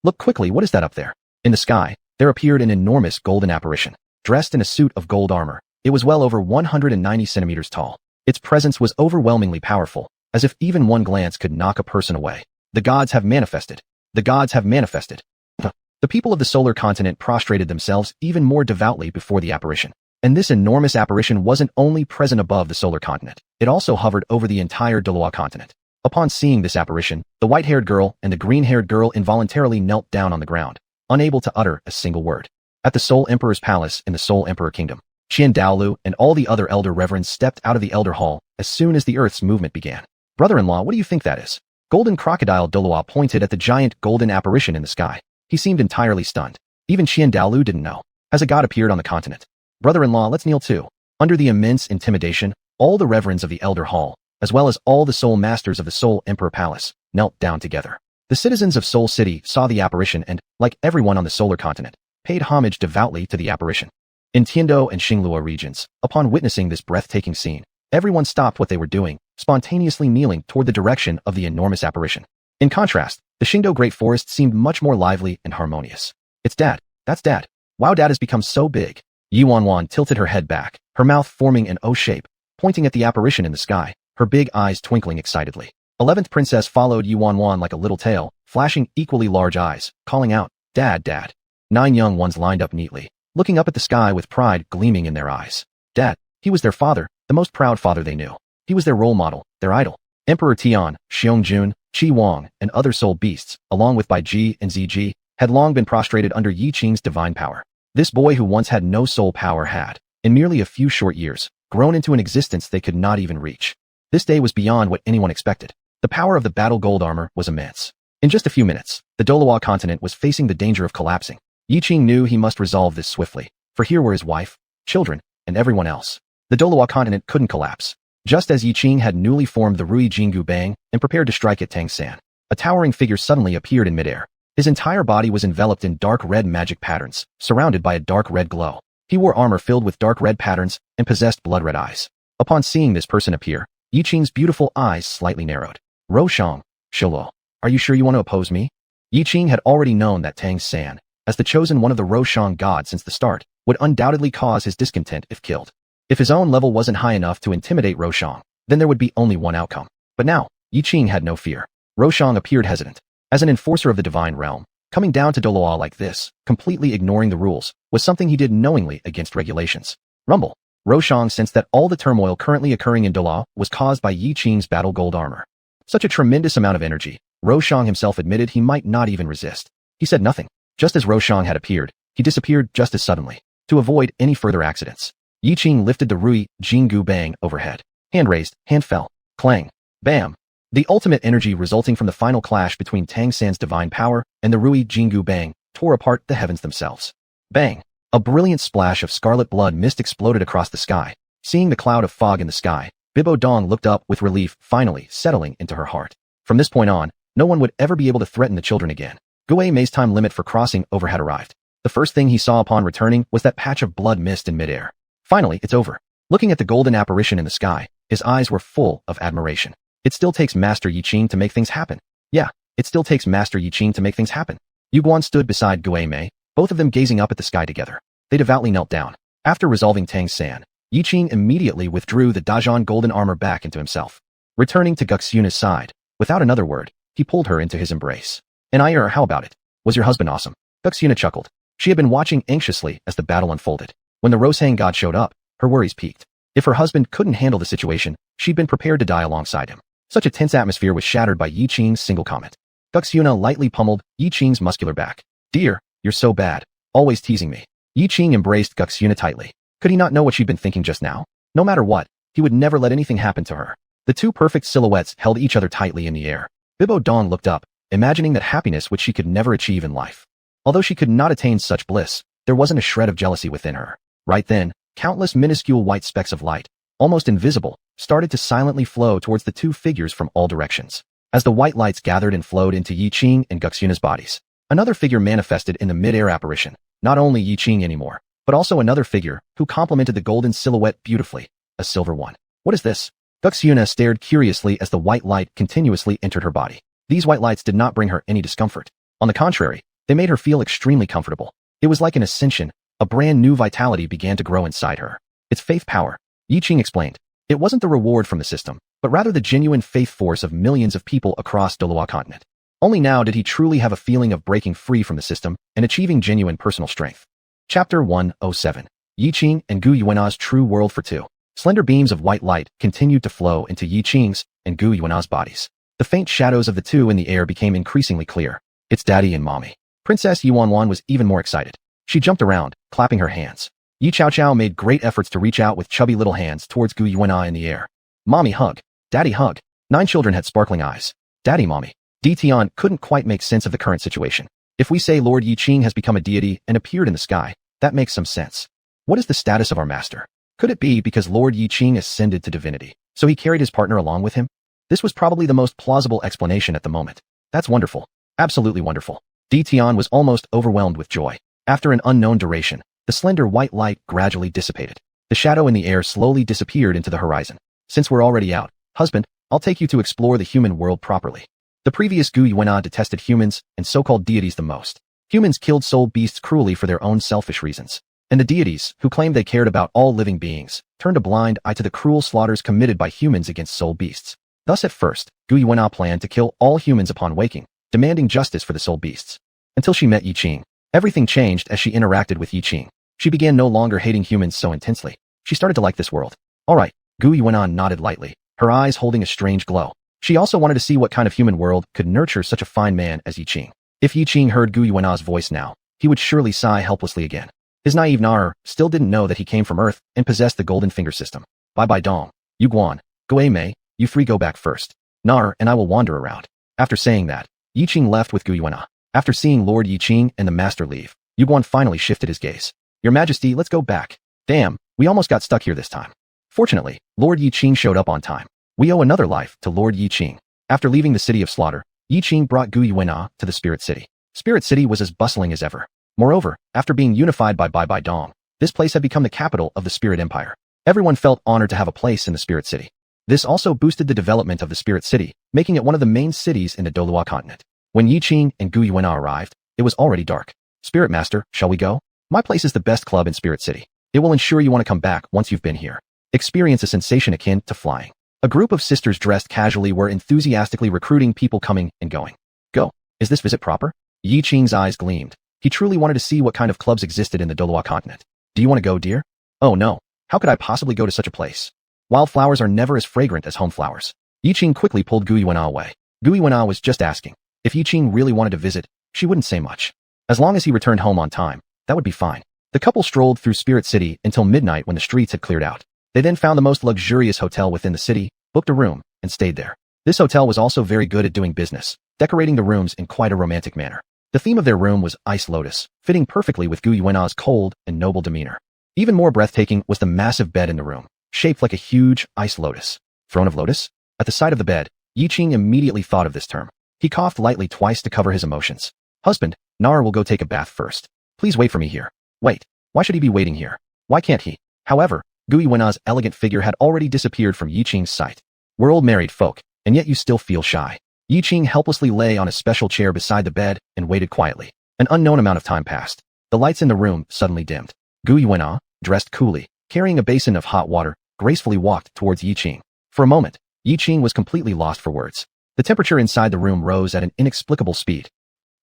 Look quickly, what is that up there? In the sky, there appeared an enormous golden apparition, dressed in a suit of gold armor. It was well over 190 centimeters tall. Its presence was overwhelmingly powerful, as if even one glance could knock a person away. The gods have manifested. The gods have manifested. The people of the solar continent prostrated themselves even more devoutly before the apparition. And this enormous apparition wasn't only present above the solar continent, it also hovered over the entire Douluo continent. Upon seeing this apparition, the white-haired girl and the green-haired girl involuntarily knelt down on the ground, unable to utter a single word. At the Soul Emperor's palace in the Soul Emperor Kingdom, Douluo and all the other elder reverends stepped out of the elder hall as soon as the Earth's movement began. Brother-in-law, what do you think that is? Golden Crocodile Douluo pointed at the giant golden apparition in the sky. He seemed entirely stunned. Even Douluo didn't know. Has a god appeared on the continent? Brother-in-law, let's kneel too. Under the immense intimidation, all the reverends of the elder hall, as well as all the soul masters of the Soul Emperor Palace, knelt down together. The citizens of Soul City saw the apparition and, like everyone on the solar continent, paid homage devoutly to the apparition. In Tiando and Xingluo regions, upon witnessing this breathtaking scene, everyone stopped what they were doing, spontaneously kneeling toward the direction of the enormous apparition. In contrast, the Xingdo Great Forest seemed much more lively and harmonious. It's Dad. That's Dad. Wow, Dad has become so big. Xuanhuan tilted her head back, her mouth forming an O shape, pointing at the apparition in the sky, her big eyes twinkling excitedly. 11th Princess followed Xuanhuan like a little tail, flashing equally large eyes, calling out, Dad, Dad. 9 young ones lined up neatly, looking up at the sky with pride gleaming in their eyes. Dad, he was their father, the most proud father they knew. He was their role model, their idol. Emperor Tian, Xiong Qi Wang, and other soul beasts, along with Bai Ji and Ziji, had long been prostrated under Yiqing's divine power. This boy who once had no soul power had, in merely a few short years, grown into an existence they could not even reach. This day was beyond what anyone expected. The power of the battle gold armor was immense. In just a few minutes, the Douluo continent was facing the danger of collapsing. Yiqing knew he must resolve this swiftly, for here were his wife, children, and everyone else. The Douluo continent couldn't collapse. Just as Yiqing had newly formed the Rui Jingu Bang and prepared to strike at Tangan, a towering figure suddenly appeared in midair. His entire body was enveloped in dark red magic patterns, surrounded by a dark red glow. He wore armor filled with dark red patterns and possessed blood-red eyes. Upon seeing this person appear, Yiqing's beautiful eyes slightly narrowed. Roshang, Shilo, are you sure you want to oppose me? Yiqing had already known that Tangan, as the chosen one of the Roshang gods since the start, would undoubtedly cause his discontent if killed. If his own level wasn't high enough to intimidate Roshang, then there would be only one outcome. But now, Yiqing had no fear. Roshang appeared hesitant. As an enforcer of the divine realm, coming down to Douluo like this, completely ignoring the rules, was something he did knowingly against regulations. Rumble. Roshang sensed that all the turmoil currently occurring in Douluo was caused by Yiqing's battle gold armor. Such a tremendous amount of energy, Roshang himself admitted he might not even resist. He said nothing. Just as Roshang had appeared, he disappeared just as suddenly. To avoid any further accidents, Yiqing lifted the Rui Jingu Bang overhead. Hand raised, hand fell. Clang. Bam. The ultimate energy resulting from the final clash between Tangan's divine power and the Rui Jingu Bang tore apart the heavens themselves. Bang. A brilliant splash of scarlet blood mist exploded across the sky. Seeing the cloud of fog in the sky, Bibo Dong looked up with relief finally settling into her heart. From this point on, no one would ever be able to threaten the children again. Gui Mei's time limit for crossing over had arrived. The first thing he saw upon returning was that patch of blood mist in midair. Finally, it's over. Looking at the golden apparition in the sky, his eyes were full of admiration. It still takes Master Yiqing to make things happen. Yeah, it still takes Master Yiqing to make things happen. Yu Guan stood beside Gui Mei, both of them gazing up at the sky together. They devoutly knelt down. After resolving Tangan, Yiqing immediately withdrew the Dajan golden armor back into himself. Returning to Xuanhuan's side, without another word, he pulled her into his embrace. And how about it? Was your husband awesome? Xuanhuan chuckled. She had been watching anxiously as the battle unfolded. When the Rosehang god showed up, her worries peaked. If her husband couldn't handle the situation, she'd been prepared to die alongside him. Such a tense atmosphere was shattered by Yiqing's single comment. Xuanhuan lightly pummeled Yiqing's muscular back. Dear, you're so bad. Always teasing me. Yiqing embraced Xuanhuan tightly. Could he not know what she'd been thinking just now? No matter what, he would never let anything happen to her. The two perfect silhouettes held each other tightly in the air. Bibo Dong looked up, imagining that happiness which she could never achieve in life. Although she could not attain such bliss, there wasn't a shred of jealousy within her. Right then, countless minuscule white specks of light, almost invisible, started to silently flow towards the two figures from all directions. As the white lights gathered and flowed into Yiqing and Xuanhuan's bodies, another figure manifested in the mid-air apparition, not only Yiqing anymore, but also another figure who complemented the golden silhouette beautifully, a silver one. What is this? Xuanhuan stared curiously as the white light continuously entered her body. These white lights did not bring her any discomfort. On the contrary, they made her feel extremely comfortable. It was like an ascension, a brand new vitality began to grow inside her. It's faith power, Yiqing explained. It wasn't the reward from the system, but rather the genuine faith force of millions of people across Douluo continent. Only now did he truly have a feeling of breaking free from the system and achieving genuine personal strength. Chapter 107. Yiqing and Xuanhuan's True World for Two. Slender beams of white light continued to flow into Yiqing's and Xuanhuan's bodies. The faint shadows of the two in the air became increasingly clear. It's Daddy and Mommy. Princess xuanhuan was even more excited. She jumped around, clapping her hands. Yi Chao Chao made great efforts to reach out with chubby little hands towards Xuanhuan in the air. Mommy hug. Daddy hug. 9 children had sparkling eyes. Daddy Mommy. Di Tian couldn't quite make sense of the current situation. If we say Lord Yiqing has become a deity and appeared in the sky, that makes some sense. What is the status of our master? Could it be because Lord Yiqing ascended to divinity, so he carried his partner along with him? This was probably the most plausible explanation at the moment. That's wonderful. Absolutely wonderful. Di Tian was almost overwhelmed with joy. After an unknown duration, the slender white light gradually dissipated. The shadow in the air slowly disappeared into the horizon. Since we're already out, husband, I'll take you to explore the human world properly. The previous Xuanhuan detested humans and so-called deities the most. Humans killed soul beasts cruelly for their own selfish reasons. And the deities, who claimed they cared about all living beings, turned a blind eye to the cruel slaughters committed by humans against soul beasts. Thus at first, Xuanhuan planned to kill all humans upon waking, demanding justice for the soul beasts. Until she met Yiqing. Everything changed as she interacted with Yiqing. She began no longer hating humans so intensely. She started to like this world. Alright, Xuanhuan nodded lightly, her eyes holding a strange glow. She also wanted to see what kind of human world could nurture such a fine man as Yiqing. If Yiqing heard Xuanhuan's voice now, he would surely sigh helplessly again. His naive Nar still didn't know that he came from Earth and possessed the golden finger system. Bye-bye Dong. Yuguan. Goe Mei, you 3 go back first. Nar and I will wander around. After saying that, Yiqing left with Xuanhuan. After seeing Lord Yiqing and the master leave, Yuguan finally shifted his gaze. Your Majesty, let's go back. Damn, we almost got stuck here this time. Fortunately, Lord Yiqing showed up on time. We owe another life to Lord Yiqing. After leaving the city of slaughter, Yiqing brought Xuanhuan to the Spirit City. Spirit City was as bustling as ever. Moreover, after being unified by Bai Bai Dong, this place had become the capital of the Spirit Empire. Everyone felt honored to have a place in the Spirit City. This also boosted the development of the Spirit City, making it one of the main cities in the Douluo continent. When Yiqing and Xuanhuan arrived, it was already dark. Spirit Master, shall we go? My place is the best club in Spirit City. It will ensure you want to come back once you've been here. Experience a sensation akin to flying. A group of sisters dressed casually were enthusiastically recruiting people coming and going. Go. Is this visit proper? Yiqing's eyes gleamed. He truly wanted to see what kind of clubs existed in the Douluo continent. Do you want to go, dear? Oh no. How could I possibly go to such a place? Wildflowers are never as fragrant as home flowers. Yiqing quickly pulled Xuanhuan away. Xuanhuan was just asking. If Yiqing really wanted to visit, she wouldn't say much. As long as he returned home on time, that would be fine. The couple strolled through Spirit City until midnight when the streets had cleared out. They then found the most luxurious hotel within the city, booked a room, and stayed there. This hotel was also very good at doing business, decorating the rooms in quite a romantic manner. The theme of their room was Ice Lotus, fitting perfectly with Xuanhuan's cold and noble demeanor. Even more breathtaking was the massive bed in the room, shaped like a huge ice lotus. Throne of Lotus? At the sight of the bed, Yiqing immediately thought of this term. He coughed lightly twice to cover his emotions. Husband, Nar will go take a bath first. Please wait for me here. Wait, why should he be waiting here? Why can't he? However, Xuanhuan's elegant figure had already disappeared from Yiqing's sight. We're old married folk, and yet you still feel shy. Yiqing helplessly lay on a special chair beside the bed and waited quietly. An unknown amount of time passed. The lights in the room suddenly dimmed. Xuanhuan, dressed coolly, carrying a basin of hot water, gracefully walked towards Yiqing. For a moment, Yiqing was completely lost for words. The temperature inside the room rose at an inexplicable speed.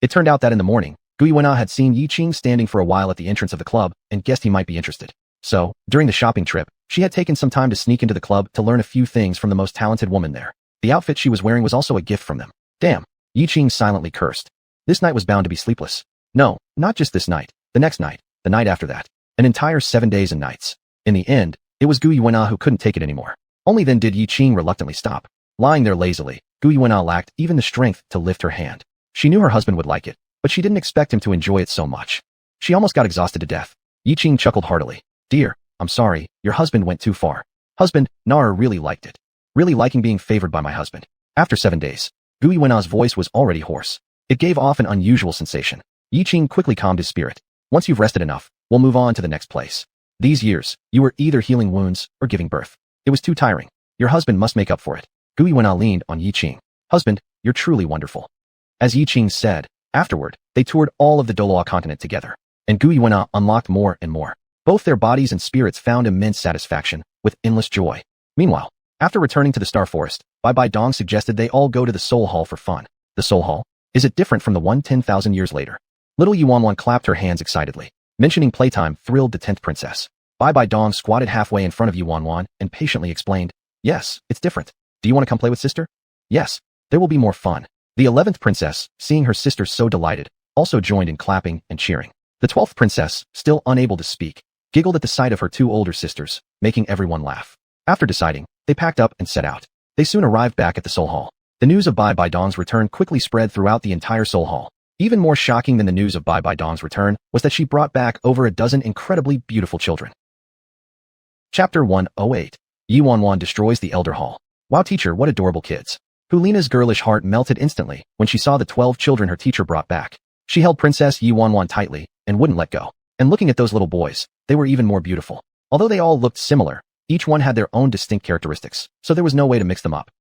It turned out that in the morning, Xuanhuan had seen Yiqing standing for a while at the entrance of the club and guessed he might be interested. So, during the shopping trip, she had taken some time to sneak into the club to learn a few things from the most talented woman there. The outfit she was wearing was also a gift from them. Damn, Yiqing silently cursed. This night was bound to be sleepless. No, not just this night, the next night, the night after that. An entire 7 days and nights. In the end, it was Xuanhuan who couldn't take it anymore. Only then did Yiqing reluctantly stop. Lying there lazily, Xuanhuan lacked even the strength to lift her hand. She knew her husband would like it, but she didn't expect him to enjoy it so much. She almost got exhausted to death. Yiqing chuckled heartily. Dear, I'm sorry, your husband went too far. Husband, Nara really liked it. Really liking being favored by my husband. After 7 days, Xuanhuan's voice was already hoarse. It gave off an unusual sensation. Yiqing quickly calmed his spirit. Once you've rested enough, we'll move on to the next place. These years, you were either healing wounds or giving birth. It was too tiring. Your husband must make up for it. Xuanhuan leaned on Yiqing. Husband, you're truly wonderful. As Yiqing said, afterward, they toured all of the Douluo continent together, and Xuanhuan unlocked more and more. Both their bodies and spirits found immense satisfaction, with endless joy. Meanwhile, after returning to the Star Forest, Bai Dong suggested they all go to the Soul Hall for fun. The Soul Hall? Is it different from the one 10,000 years later? Little Xuanhuan clapped her hands excitedly. Mentioning playtime thrilled the 10th princess. Bai Dong squatted halfway in front of Xuanhuan and patiently explained, yes, it's different. Do you want to come play with sister? Yes, there will be more fun. The 11th princess, seeing her sister so delighted, also joined in clapping and cheering. The 12th princess, still unable to speak, giggled at the sight of her 2 older sisters, making everyone laugh. After deciding, they packed up and set out. They soon arrived back at the Soul Hall. The news of Bai Dong's return quickly spread throughout the entire Soul Hall. Even more shocking than the news of Bai Dong's return was that she brought back over a dozen incredibly beautiful children. Chapter 108. Xuanhuan destroys the Elder Hall. Wow teacher, what adorable kids. Hulina's girlish heart melted instantly when she saw the 12 children her teacher brought back. She held Princess Xuanhuan tightly and wouldn't let go. And looking at those little boys, they were even more beautiful. Although they all looked similar, each one had their own distinct characteristics, so there was no way to mix them up.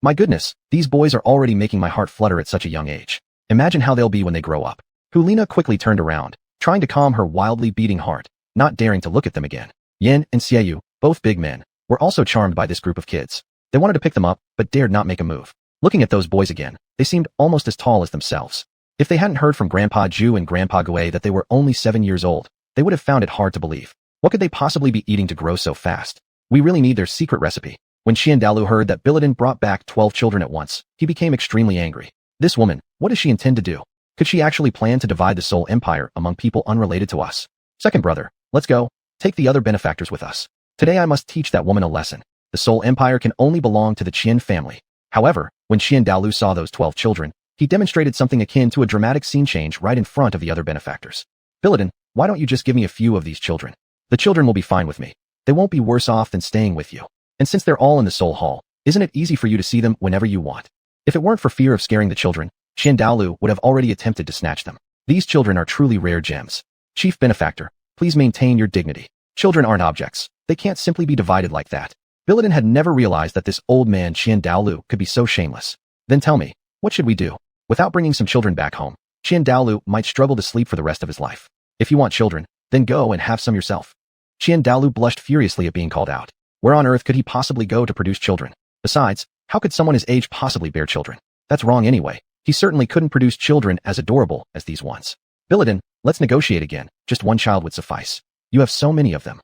My goodness, these boys are already making my heart flutter at such a young age. Imagine how they'll be when they grow up. Hulina quickly turned around, trying to calm her wildly beating heart, not daring to look at them again. Yin and Xiaoyu, both big men, were also charmed by this group of kids. They wanted to pick them up, but dared not make a move. Looking at those boys again, they seemed almost as tall as themselves. If they hadn't heard from Grandpa Ju and Grandpa Gui that they were only 7 years old, they would have found it hard to believe. What could they possibly be eating to grow so fast? We really need their secret recipe. When Xiandalu heard that Biladin brought back 12 children at once, he became extremely angry. This woman, what does she intend to do? Could she actually plan to divide the Soul Empire among people unrelated to us? Second brother, let's go. Take the other benefactors with us. Today I must teach that woman a lesson. The Soul Empire can only belong to the Qian family. However, when Xiandalu saw those 12 children, he demonstrated something akin to a dramatic scene change right in front of the other benefactors. Biladin, why don't you just give me a few of these children? The children will be fine with me. They won't be worse off than staying with you. And since they're all in the Soul Hall, isn't it easy for you to see them whenever you want? If it weren't for fear of scaring the children, Xiandalu would have already attempted to snatch them. These children are truly rare gems. Chief Benefactor, please maintain your dignity. Children aren't objects. They can't simply be divided like that. Biladin had never realized that this old man Xiandalu could be so shameless. Then tell me, what should we do? Without bringing some children back home, Xiandalu might struggle to sleep for the rest of his life. If you want children, then go and have some yourself. Xiandalu blushed furiously at being called out. Where on earth could he possibly go to produce children? Besides, how could someone his age possibly bear children? That's wrong anyway. He certainly couldn't produce children as adorable as these ones. Biladin, let's negotiate again. Just one child would suffice. You have so many of them.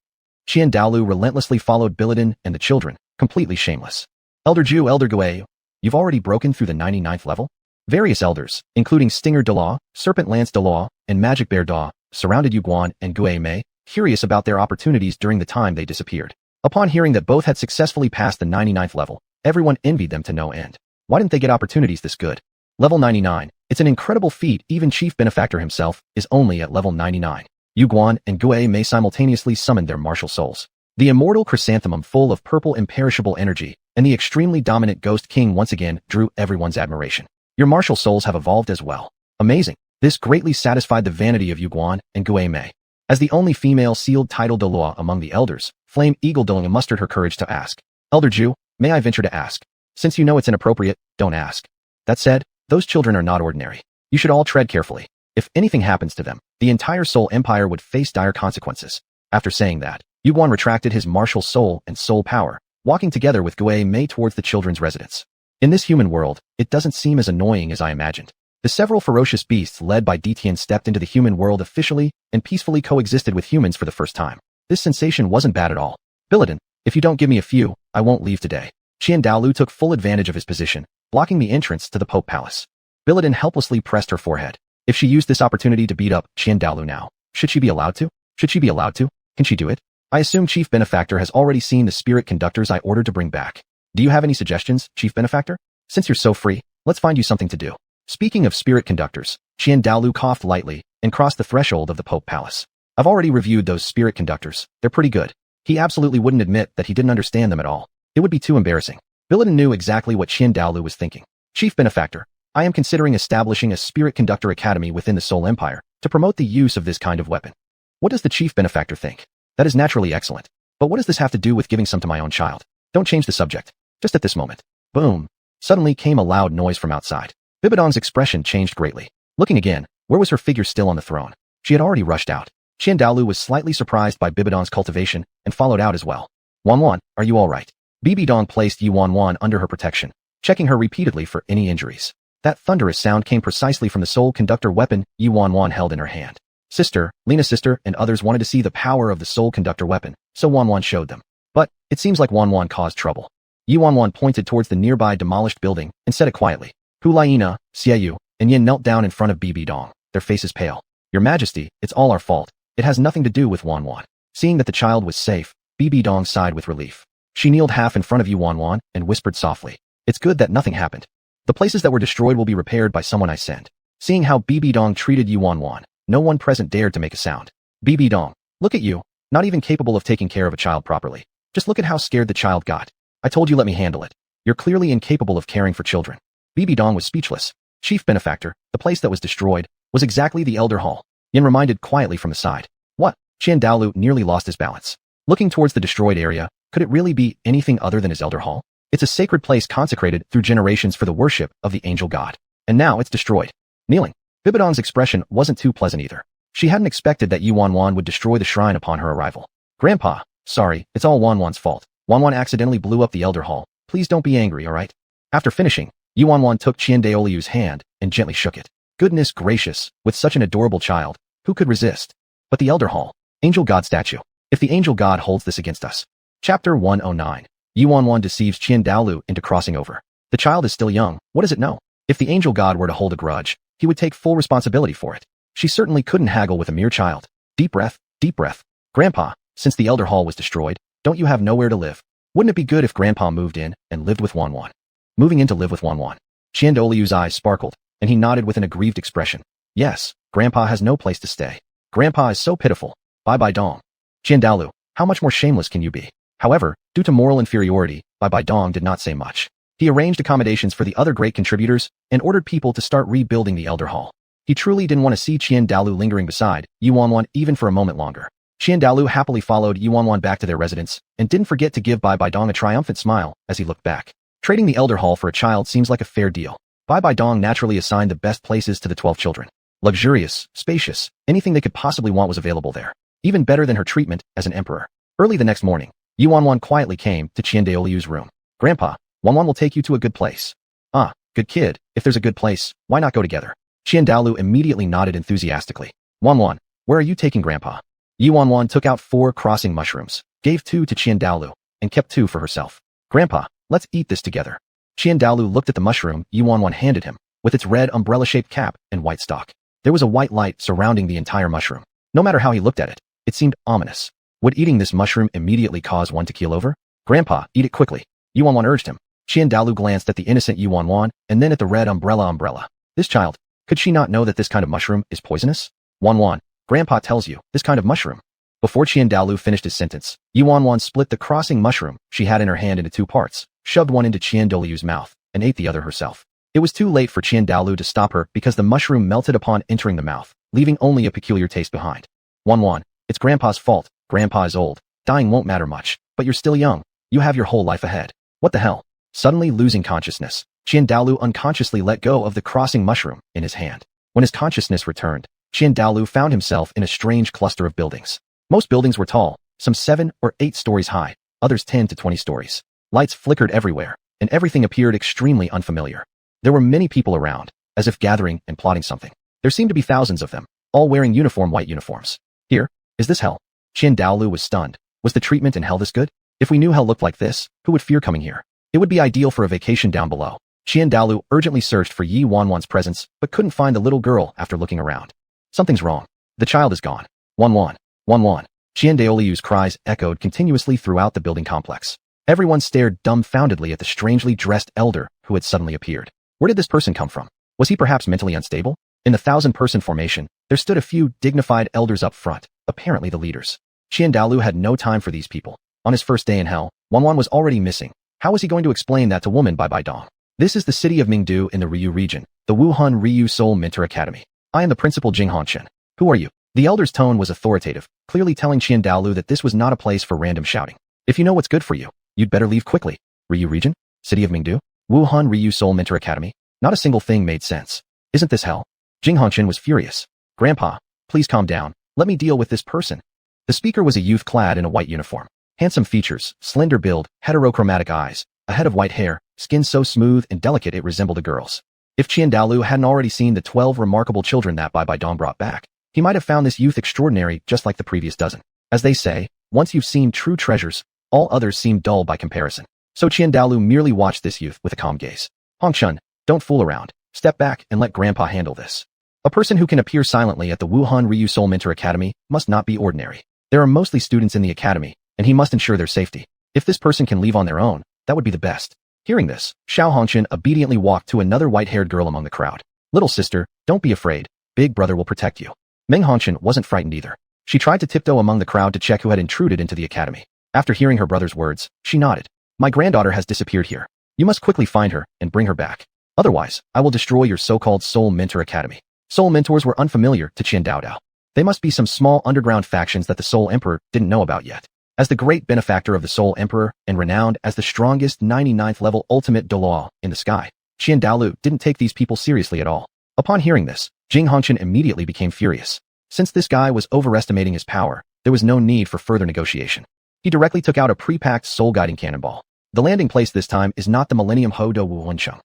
Xiandalu relentlessly followed Biladin and the children, completely shameless. Elder Ju, Elder Gui, you've already broken through the 99th level? Various elders, including Stinger Douluo, Serpent Lance Douluo, and Magic Bear Daw, surrounded Yuguan and Gui Mei, curious about their opportunities during the time they disappeared. Upon hearing that both had successfully passed the 99th level, everyone envied them to no end. Why didn't they get opportunities this good? Level 99. It's an incredible feat. Even Chief Benefactor himself is only at level 99. Yuguan and Gui Mei simultaneously summoned their martial souls. The immortal chrysanthemum full of purple imperishable energy and the extremely dominant Ghost King once again drew everyone's admiration. Your martial souls have evolved as well. Amazing. This greatly satisfied the vanity of Yuguan and Gui Mei. As the only female sealed title Douluo among the elders, Flame Eagle Douluo mustered her courage to ask. Elder Ju, may I venture to ask? Since you know it's inappropriate, don't ask. That said, those children are not ordinary. You should all tread carefully. If anything happens to them, the entire Soul Empire would face dire consequences. After saying that, Yuguan retracted his martial soul and soul power, walking together with Gui Mei towards the children's residence. In this human world, it doesn't seem as annoying as I imagined. The several ferocious beasts led by Detian stepped into the human world officially and peacefully coexisted with humans for the first time. This sensation wasn't bad at all. Biladin, if you don't give me a few, I won't leave today. Xiandalu took full advantage of his position, blocking the entrance to the Pope Palace. Biladin helplessly pressed her forehead. If she used this opportunity to beat up Xiandalu now, should she be allowed to? Should she be allowed to? Can she do it? I assume Chief Benefactor has already seen the spirit conductors I ordered to bring back. Do you have any suggestions, Chief Benefactor? Since you're so free, let's find you something to do. Speaking of spirit conductors, Qian Daolu coughed lightly and crossed the threshold of the Pope Palace. I've already reviewed those spirit conductors. They're pretty good. He absolutely wouldn't admit that he didn't understand them at all. It would be too embarrassing. Billiden knew exactly what Qian Daolu was thinking. Chief Benefactor, I am considering establishing a spirit conductor academy within the Soul Empire to promote the use of this kind of weapon. What does the Chief Benefactor think? That is naturally excellent. But what does this have to do with giving some to my own child? Don't change the subject. Just at this moment. Boom. Suddenly came a loud noise from outside. Bibidong's expression changed greatly. Looking again, where was her figure still on the throne? She had already rushed out. Qian Daolu was slightly surprised by Bibidong's cultivation and followed out as well. Xuanhuan, are you all right? Bibidong placed xuanhuan under her protection, checking her repeatedly for any injuries. That thunderous sound came precisely from the soul conductor weapon xuanhuan held in her hand. Sister, Lena sister, and others wanted to see the power of the soul conductor weapon, so Xuanhuan showed them. But it seems like Xuanhuan caused trouble. Xuanhuan pointed towards the nearby demolished building and said it quietly. Hu Laina, Xiaoyu, and Yin knelt down in front of Bibidong, their faces pale. Your Majesty, it's all our fault. It has nothing to do with Xuanhuan. Seeing that the child was safe, Bibidong sighed with relief. She kneeled half in front of Xuanhuan and whispered softly. It's good that nothing happened. The places that were destroyed will be repaired by someone I send. Seeing how Bibidong treated Xuanhuan, no one present dared to make a sound. Bibidong, look at you, not even capable of taking care of a child properly. Just look at how scared the child got. I told you let me handle it. You're clearly incapable of caring for children. Bibidong was speechless. Chief Benefactor, the place that was destroyed, was exactly the Elder Hall. Yin reminded quietly from the side. What? Qian Daolu nearly lost his balance. Looking towards the destroyed area, could it really be anything other than his Elder Hall? It's a sacred place consecrated through generations for the worship of the angel god. And now it's destroyed. Kneeling. Bibidong's expression wasn't too pleasant either. She hadn't expected that Xuanhuan would destroy the shrine upon her arrival. Grandpa, sorry, it's all Xuanhuan's fault. Xuanhuan accidentally blew up the Elder Hall. Please don't be angry, alright? After finishing, Xuanhuan took Qian Daoliu's hand and gently shook it. Goodness gracious, with such an adorable child, who could resist? But the Elder Hall, Angel God statue. If the Angel God holds this against us. Chapter 109. Xuanhuan deceives Qian Daolu into crossing over. The child is still young, what does it know? If the Angel God were to hold a grudge, he would take full responsibility for it. She certainly couldn't haggle with a mere child. Deep breath, deep breath. Grandpa, since the Elder Hall was destroyed, don't you have nowhere to live? Wouldn't it be good if Grandpa moved in and lived with Xuanhuan? Moving in to live with Xuanhuan. Qian Daoliu's eyes sparkled, and he nodded with an aggrieved expression. Yes, Grandpa has no place to stay. Grandpa is so pitiful. Bye-bye Dong. Qian Daolu, how much more shameless can you be? However, due to moral inferiority, Bye-bye Dong did not say much. He arranged accommodations for the other great contributors and ordered people to start rebuilding the Elder Hall. He truly didn't want to see Qian Daolu lingering beside Xuanhuan even for a moment longer. Qian Daolu happily followed Xuanhuan back to their residence and didn't forget to give Bye-bye Dong a triumphant smile as he looked back. Trading the Elder Hall for a child seems like a fair deal. Bye-bye Dong naturally assigned the best places to the 12 children. Luxurious, spacious, anything they could possibly want was available there. Even better than her treatment as an emperor. Early the next morning, Xuanhuan quietly came to Qian Daoliu's room. Grandpa, Xuanhuan will take you to a good place. Ah, good kid, if there's a good place, why not go together? Qian Daolu immediately nodded enthusiastically. Xuanhuan, where are you taking Grandpa? Xuanhuan took out 4 crossing mushrooms, gave 2 to Qian Daolu, and kept 2 for herself. Grandpa, let's eat this together. Qian Daolu looked at the mushroom Xuanhuan handed him, with its red umbrella-shaped cap and white stalk. There was a white light surrounding the entire mushroom. No matter how he looked at it, it seemed ominous. Would eating this mushroom immediately cause one to keel over? Grandpa, eat it quickly. Xuanhuan urged him. Qian Daolu glanced at the innocent Xuanhuan and then at the red umbrella. This child, could she not know that this kind of mushroom is poisonous? Xuanhuan, Grandpa tells you, this kind of mushroom. Before Qian Daolu finished his sentence, Xuanhuan split the crossing mushroom she had in her hand into 2 parts, shoved one into Qian Daoliu's mouth, and ate the other herself. It was too late for Qian Daolu to stop her because the mushroom melted upon entering the mouth, leaving only a peculiar taste behind. Xuanhuan, it's Grandpa's fault. Grandpa is old. Dying won't matter much, but you're still young. You have your whole life ahead. What the hell? Suddenly losing consciousness, Qian Daolu unconsciously let go of the crossing mushroom in his hand. When his consciousness returned, Qian Daolu found himself in a strange cluster of buildings. Most buildings were tall, some 7 or 8 stories high, others 10 to 20 stories. Lights flickered everywhere, and everything appeared extremely unfamiliar. There were many people around, as if gathering and plotting something. There seemed to be thousands of them, all wearing white uniforms. Here, is this hell? Qian Daolu was stunned. Was the treatment in hell this good? If we knew hell looked like this, who would fear coming here? It would be ideal for a vacation down below. Qian Daolu urgently searched for Xuanhuan's presence, but couldn't find the little girl after looking around. Something's wrong. The child is gone. Xuanhuan. Qian Daoliu's cries echoed continuously throughout the building complex. Everyone stared dumbfoundedly at the strangely dressed elder who had suddenly appeared. Where did this person come from? Was he perhaps mentally unstable? In the 1,000-person formation, there stood a few dignified elders up front, apparently the leaders. Daolu had no time for these people. On his first day in hell, Xuanhuan was already missing. How was he going to explain that to woman Bai Dong? This is the city of Mingdu in the Ryu region, the Wuhan Ryu Soul Mentor Academy. I am the principal Jing Hongchen. Who are you? The elder's tone was authoritative, clearly telling Daolu that this was not a place for random shouting. If you know what's good for you, you'd better leave quickly. Ryu region? City of Mingdu? Wuhan Ryu Soul Mentor Academy? Not a single thing made sense. Isn't this hell? Jing Hongchen was furious. Grandpa, please calm down. Let me deal with this person. The speaker was a youth clad in a white uniform. Handsome features, slender build, heterochromatic eyes, a head of white hair, skin so smooth and delicate it resembled a girl's. If Daolu hadn't already seen the 12 remarkable children that Bai Dong brought back, he might have found this youth extraordinary just like the previous dozen. As they say, once you've seen true treasures, all others seem dull by comparison. So Daolu merely watched this youth with a calm gaze. Hongchun, don't fool around. Step back and let Grandpa handle this. A person who can appear silently at the Wuhan Ryu Soul Mentor Academy must not be ordinary. There are mostly students in the academy, and he must ensure their safety. If this person can leave on their own, that would be the best. Hearing this, Xiao Hongchen obediently walked to another white-haired girl among the crowd. Little sister, don't be afraid. Big brother will protect you. Meng Hongchen wasn't frightened either. She tried to tiptoe among the crowd to check who had intruded into the academy. After hearing her brother's words, she nodded. My granddaughter has disappeared here. You must quickly find her and bring her back. Otherwise, I will destroy your so-called Soul Mentor Academy. Soul Mentors were unfamiliar to Dao. They must be some small underground factions that the Soul Emperor didn't know about yet. As the great benefactor of the Soul Emperor and renowned as the strongest 99th level ultimate Douluo in the sky, Daolu didn't take these people seriously at all. Upon hearing this, Jing Hongchen immediately became furious. Since this guy was overestimating his power, there was no need for further negotiation. He directly took out a pre-packed soul-guiding cannonball. The landing place this time is not the Millennium Ho Do Wu Wencheng.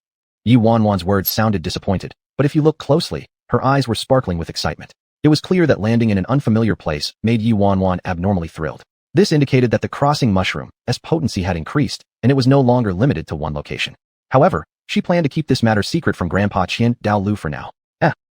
Yi Wanwan's words sounded disappointed, but if you look closely, her eyes were sparkling with excitement. It was clear that landing in an unfamiliar place made Yi Wanwan abnormally thrilled. This indicated that the crossing mushroom, as potency had increased, and it was no longer limited to one location. However, she planned to keep this matter secret from Grandpa Daolu for now.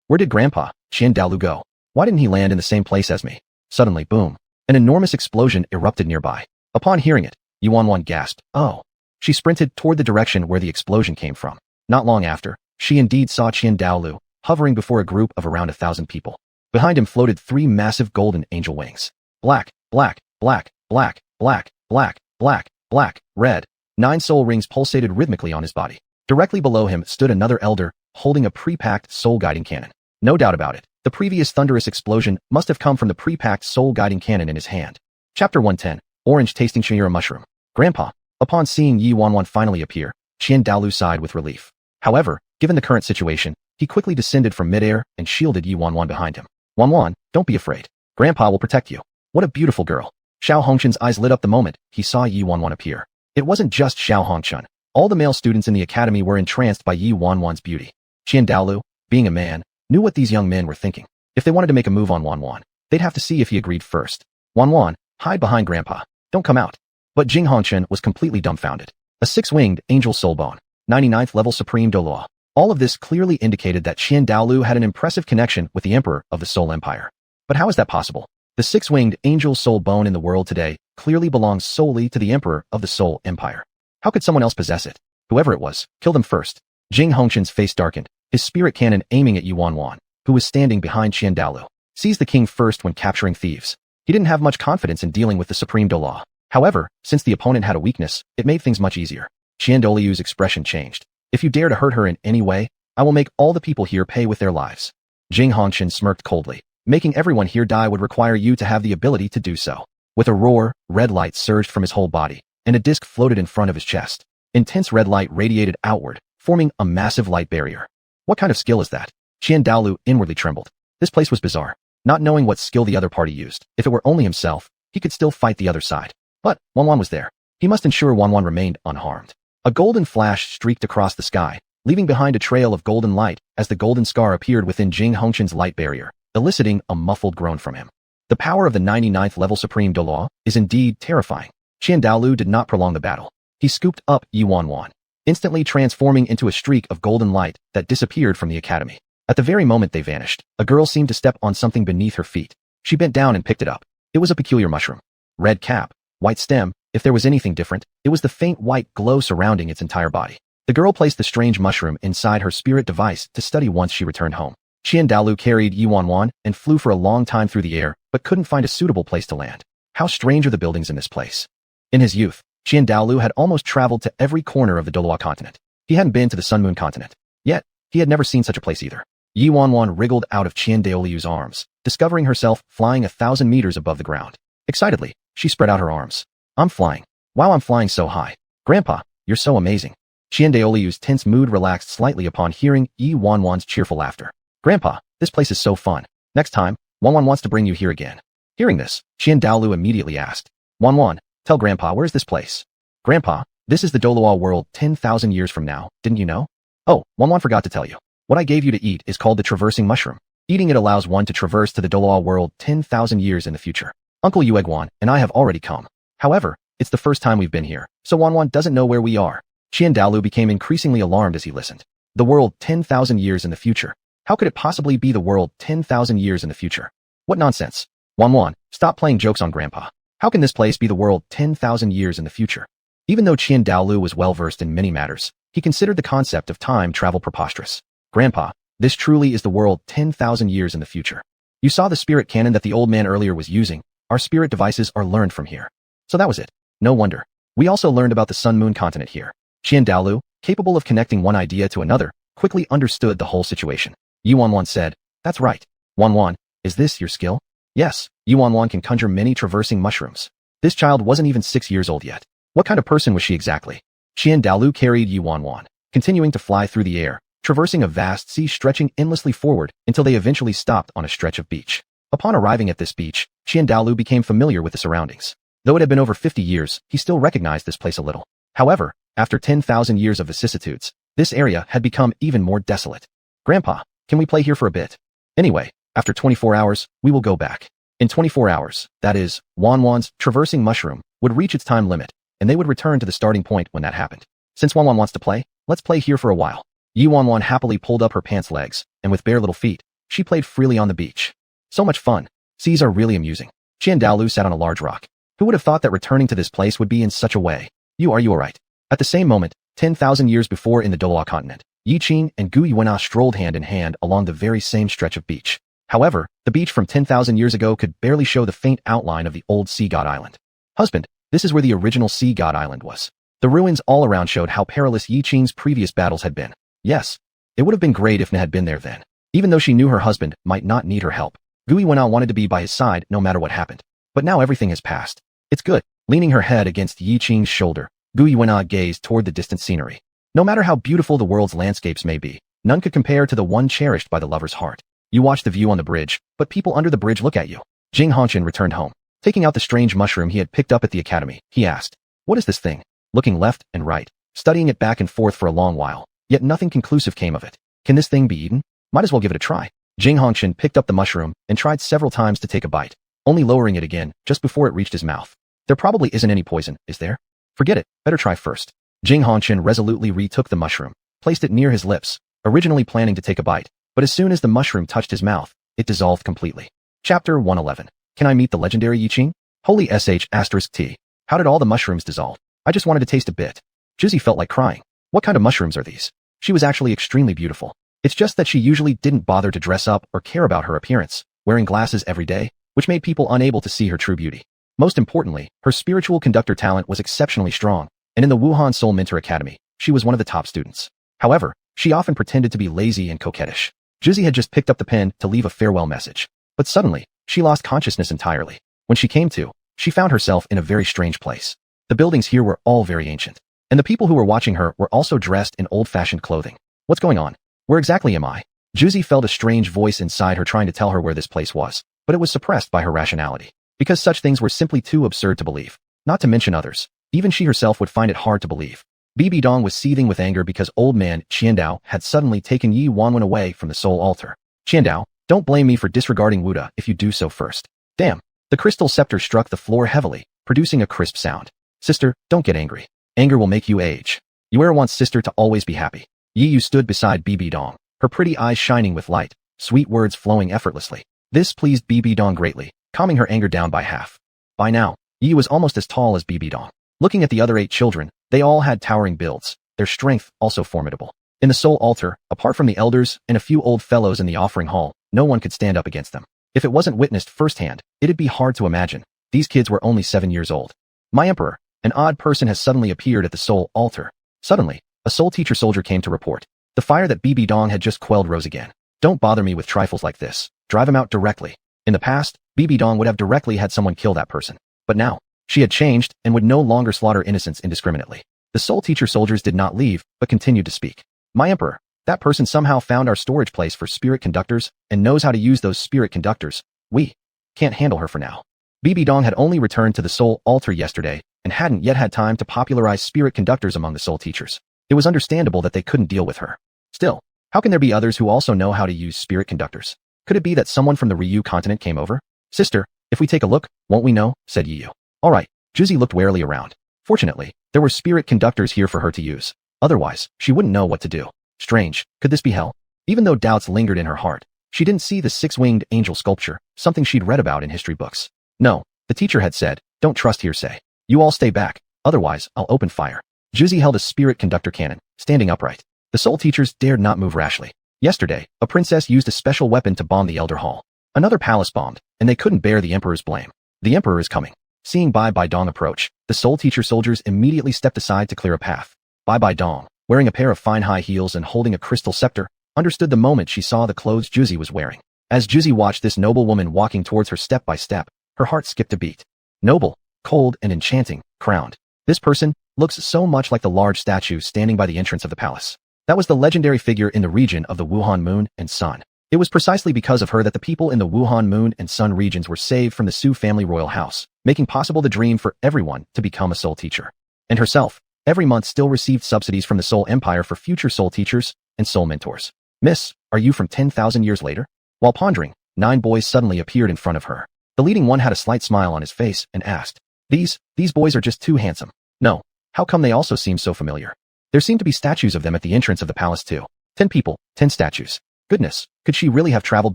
Where did Grandpa Daolu go? Why didn't he land in the same place as me? Suddenly, boom. An enormous explosion erupted nearby. Upon hearing it, Yi Wanwan gasped, oh. She sprinted toward the direction where the explosion came from. Not long after, she indeed saw Daolu, hovering before a group of around 1,000 people. Behind him floated 3 massive golden angel wings. Black, black, black, black, black, black, black, black, red. 9 soul rings pulsated rhythmically on his body. Directly below him stood another elder, holding a pre-packed soul-guiding cannon. No doubt about it, the previous thunderous explosion must have come from the pre-packed soul-guiding cannon in his hand. Chapter 110, Orange-Tasting Shira Mushroom. Grandpa. Upon seeing Yi Wanwan finally appear, Daolu sighed with relief. However, given the current situation, he quickly descended from midair and shielded Yi Wanwan behind him. Wanwan, don't be afraid. Grandpa will protect you. What a beautiful girl. Xiao Hongchen's eyes lit up the moment he saw Yi Wanwan appear. It wasn't just Xiao Hongchen. All the male students in the academy were entranced by Yi Wanwan's beauty. Daolu, being a man, knew what these young men were thinking. If they wanted to make a move on Wanwan, they'd have to see if he agreed first. Wanwan, hide behind Grandpa. Don't come out. But Jing Hongchen was completely dumbfounded. A 6-winged angel soulbone, 99th level supreme Douluo. All of this clearly indicated that Daolu had an impressive connection with the Emperor of the Soul Empire. But how is that possible? The 6-winged angel soul bone in the world today clearly belongs solely to the Emperor of the Soul Empire. How could someone else possess it? Whoever it was, kill them first. Jing Hongchen's face darkened, his spirit cannon aiming at Yi Wanwan, who was standing behind Daolu. Seize the king first when capturing thieves. He didn't have much confidence in dealing with the supreme Douluo. However, since the opponent had a weakness, it made things much easier. Daolu's expression changed. If you dare to hurt her in any way, I will make all the people here pay with their lives. Jing Hongchen smirked coldly. Making everyone here die would require you to have the ability to do so. With a roar, red light surged from his whole body, and a disc floated in front of his chest. Intense red light radiated outward, forming a massive light barrier. What kind of skill is that? Daolu inwardly trembled. This place was bizarre. Not knowing what skill the other party used, if it were only himself, he could still fight the other side. But Wanwan was there. He must ensure Wanwan remained unharmed. A golden flash streaked across the sky, leaving behind a trail of golden light as the golden scar appeared within Jing Hongchen's light barrier, eliciting a muffled groan from him. The power of the 99th level Supreme Douluo is indeed terrifying. Daolu did not prolong the battle. He scooped up Yi Wanwan, instantly transforming into a streak of golden light that disappeared from the academy. At the very moment they vanished, a girl seemed to step on something beneath her feet. She bent down and picked it up. It was a peculiar mushroom. Red cap, white stem. If there was anything different, it was the faint white glow surrounding its entire body. The girl placed the strange mushroom inside her spirit device to study once she returned home. Douluo carried xuanhuan and flew for a long time through the air, but couldn't find a suitable place to land. How strange are the buildings in this place. In his youth, Douluo had almost traveled to every corner of the Douluo continent. He hadn't been to the Sun Moon continent. Yet, he had never seen such a place either. Xuanhuan wriggled out of Douluo's arms, discovering herself flying 1,000 meters above the ground. Excitedly, she spread out her arms. I'm flying. Wow, I'm flying so high. Grandpa, you're so amazing. Douluo's tense mood relaxed slightly upon hearing Xuanhuan's cheerful laughter. Grandpa, this place is so fun. Next time, Xuanhuan wants to bring you here again. Hearing this, Douluo immediately asked, Xuanhuan, tell Grandpa where's this place? Grandpa, this is the Douluo world 10,000 years from now, didn't you know? Oh, Xuanhuan forgot to tell you. What I gave you to eat is called the traversing mushroom. Eating it allows one to traverse to the Douluo world 10,000 years in the future. Uncle Yueguan and I have already come. However, it's the first time we've been here, so Xuanhuan doesn't know where we are. Douluo became increasingly alarmed as he listened. The world 10,000 years in the future. How could it possibly be the world 10,000 years in the future? What nonsense. Xuanhuan, stop playing jokes on Grandpa. How can this place be the world 10,000 years in the future? Even though Douluo was well-versed in many matters, he considered the concept of time travel preposterous. Grandpa, this truly is the world 10,000 years in the future. You saw the spirit cannon that the old man earlier was using. Our spirit devices are learned from here. So that was it. No wonder. We also learned about the Sun Moon continent here. Douluo, capable of connecting one idea to another, quickly understood the whole situation. Xuanhuan said, that's right. Xuanhuan, is this your skill? Yes, Xuanhuan can conjure many traversing mushrooms. This child wasn't even 6 years old yet. What kind of person was she exactly? Douluo carried Xuanhuan, continuing to fly through the air, traversing a vast sea stretching endlessly forward until they eventually stopped on a stretch of beach. Upon arriving at this beach, Douluo became familiar with the surroundings. Though it had been over 50 years, he still recognized this place a little. However, after 10,000 years of vicissitudes, this area had become even more desolate. Grandpa, can we play here for a bit? Anyway, after 24 hours, we will go back. In 24 hours, that is, Xuanhuan's traversing mushroom would reach its time limit, and they would return to the starting point when that happened. Since Xuanhuan wants to play, let's play here for a while. Xuanhuan happily pulled up her pants legs, and with bare little feet, she played freely on the beach. So much fun. Seas are really amusing. Douluo sat on a large rock. Who would have thought that returning to this place would be in such a way? You alright? At the same moment, 10,000 years before in the Douluo continent, Yiqing and Yueguan strolled hand in hand along the very same stretch of beach. However, the beach from 10,000 years ago could barely show the faint outline of the old sea god island. Husband, this is where the original sea god island was. The ruins all around showed how perilous Yiqing's previous battles had been. Yes, it would have been great if Ne had been there then. Even though she knew her husband might not need her help, Yueguan wanted to be by his side no matter what happened. But now everything has passed. It's good. Leaning her head against Yiqing's shoulder, Yueguan gazed toward the distant scenery. No matter how beautiful the world's landscapes may be, none could compare to the one cherished by the lover's heart. You watch the view on the bridge, but people under the bridge look at you. Xuanhuan returned home. Taking out the strange mushroom he had picked up at the academy, he asked, what is this thing? Looking left and right, studying it back and forth for a long while, yet nothing conclusive came of it. Can this thing be eaten? Might as well give it a try. Xuanhuan picked up the mushroom and tried several times to take a bite, only lowering it again just before it reached his mouth. There probably isn't any poison, is there? Forget it, better try first. Xuanhuan resolutely retook the mushroom, placed it near his lips, originally planning to take a bite, but as soon as the mushroom touched his mouth, it dissolved completely. Chapter 111. Can I meet the legendary Yiqing? Holy **T. How did all the mushrooms dissolve? I just wanted to taste a bit. Juzi felt like crying. What kind of mushrooms are these? She was actually extremely beautiful. It's just that she usually didn't bother to dress up or care about her appearance, wearing glasses every day, which made people unable to see her true beauty. Most importantly, her spiritual conductor talent was exceptionally strong, and in the Wuhan Soul Mentor Academy, she was one of the top students. However, she often pretended to be lazy and coquettish. Juzi had just picked up the pen to leave a farewell message. But suddenly, she lost consciousness entirely. When she came to, she found herself in a very strange place. The buildings here were all very ancient, and the people who were watching her were also dressed in old-fashioned clothing. What's going on? Where exactly am I? Juzi felt a strange voice inside her trying to tell her where this place was, but it was suppressed by her rationality, because such things were simply too absurd to believe. Not to mention others. Even she herself would find it hard to believe. Bibi Dong was seething with anger because old man Qiandao had suddenly taken Yi Wanwen away from the soul altar. Qiandao, don't blame me for disregarding Wuda if you do so first. Damn. The crystal scepter struck the floor heavily, producing a crisp sound. Sister, don't get angry. Anger will make you age. Yuera wants sister to always be happy. Yi Yu stood beside Bibi Dong, her pretty eyes shining with light, sweet words flowing effortlessly. This pleased Bibi Dong greatly, calming her anger down by half. By now, Yi was almost as tall as Bibi Dong. Looking at the other 8 children, they all had towering builds. their strength also formidable. In the Soul Altar, apart from the elders and a few old fellows in the offering hall, no one could stand up against them. If it wasn't witnessed firsthand, it'd be hard to imagine. These kids were only 7 years old. My Emperor, an odd person has suddenly appeared at the Soul Altar. Suddenly, a Soul Teacher soldier came to report. The fire that BB Dong had just quelled rose again. Don't bother me with trifles like this. Drive him out directly. In the past, BB Dong would have directly had someone kill that person. But now, she had changed and would no longer slaughter innocents indiscriminately. The Soul Teacher soldiers did not leave, but continued to speak. My Emperor, that person somehow found our storage place for spirit conductors and knows how to use those spirit conductors. We can't handle her for now. BB Dong had only returned to the Soul Altar yesterday and hadn't yet had time to popularize spirit conductors among the Soul Teachers. It was understandable that they couldn't deal with her. Still, how can there be others who also know how to use spirit conductors? Could it be that someone from the Ryu continent came over? Sister, if we take a look, won't we know? Said Yiyu. All right. Juzi looked warily around. Fortunately, there were spirit conductors here for her to use. Otherwise, she wouldn't know what to do. Strange, could this be hell? Even though doubts lingered in her heart, she didn't see the six-winged angel sculpture, something she'd read about in history books. No, the teacher had said, don't trust hearsay. You all stay back, otherwise I'll open fire. Juzi held a spirit conductor cannon, standing upright. The Soul Teachers dared not move rashly. Yesterday, a princess used a special weapon to bomb the Elder Hall. Another palace bombed, and they couldn't bear the Emperor's blame. The Emperor is coming. Seeing Bai Bai Dong approach, the Soul Teacher soldiers immediately stepped aside to clear a path. Bai Bai Dong, wearing a pair of fine high heels and holding a crystal scepter, understood the moment she saw the clothes Juzi was wearing. As Juzi watched this noble woman walking towards her step by step, her heart skipped a beat. Noble, cold and enchanting, crowned. This person looks so much like the large statue standing by the entrance of the palace. That was the legendary figure in the region of the Wuhan Moon and Sun. It was precisely because of her that the people in the Wuhan Moon and Sun regions were saved from the Su family royal house, making possible the dream for everyone to become a Soul Teacher. And herself, every month still received subsidies from the Soul Empire for future Soul Teachers and Soul Mentors. Miss, are you from 10,000 years later? While pondering, 9 boys suddenly appeared in front of her. The leading one had a slight smile on his face and asked, These boys are just too handsome. No, how come they also seem so familiar? There seemed to be statues of them at the entrance of the palace too. 10 people, 10 statues. Goodness, could she really have traveled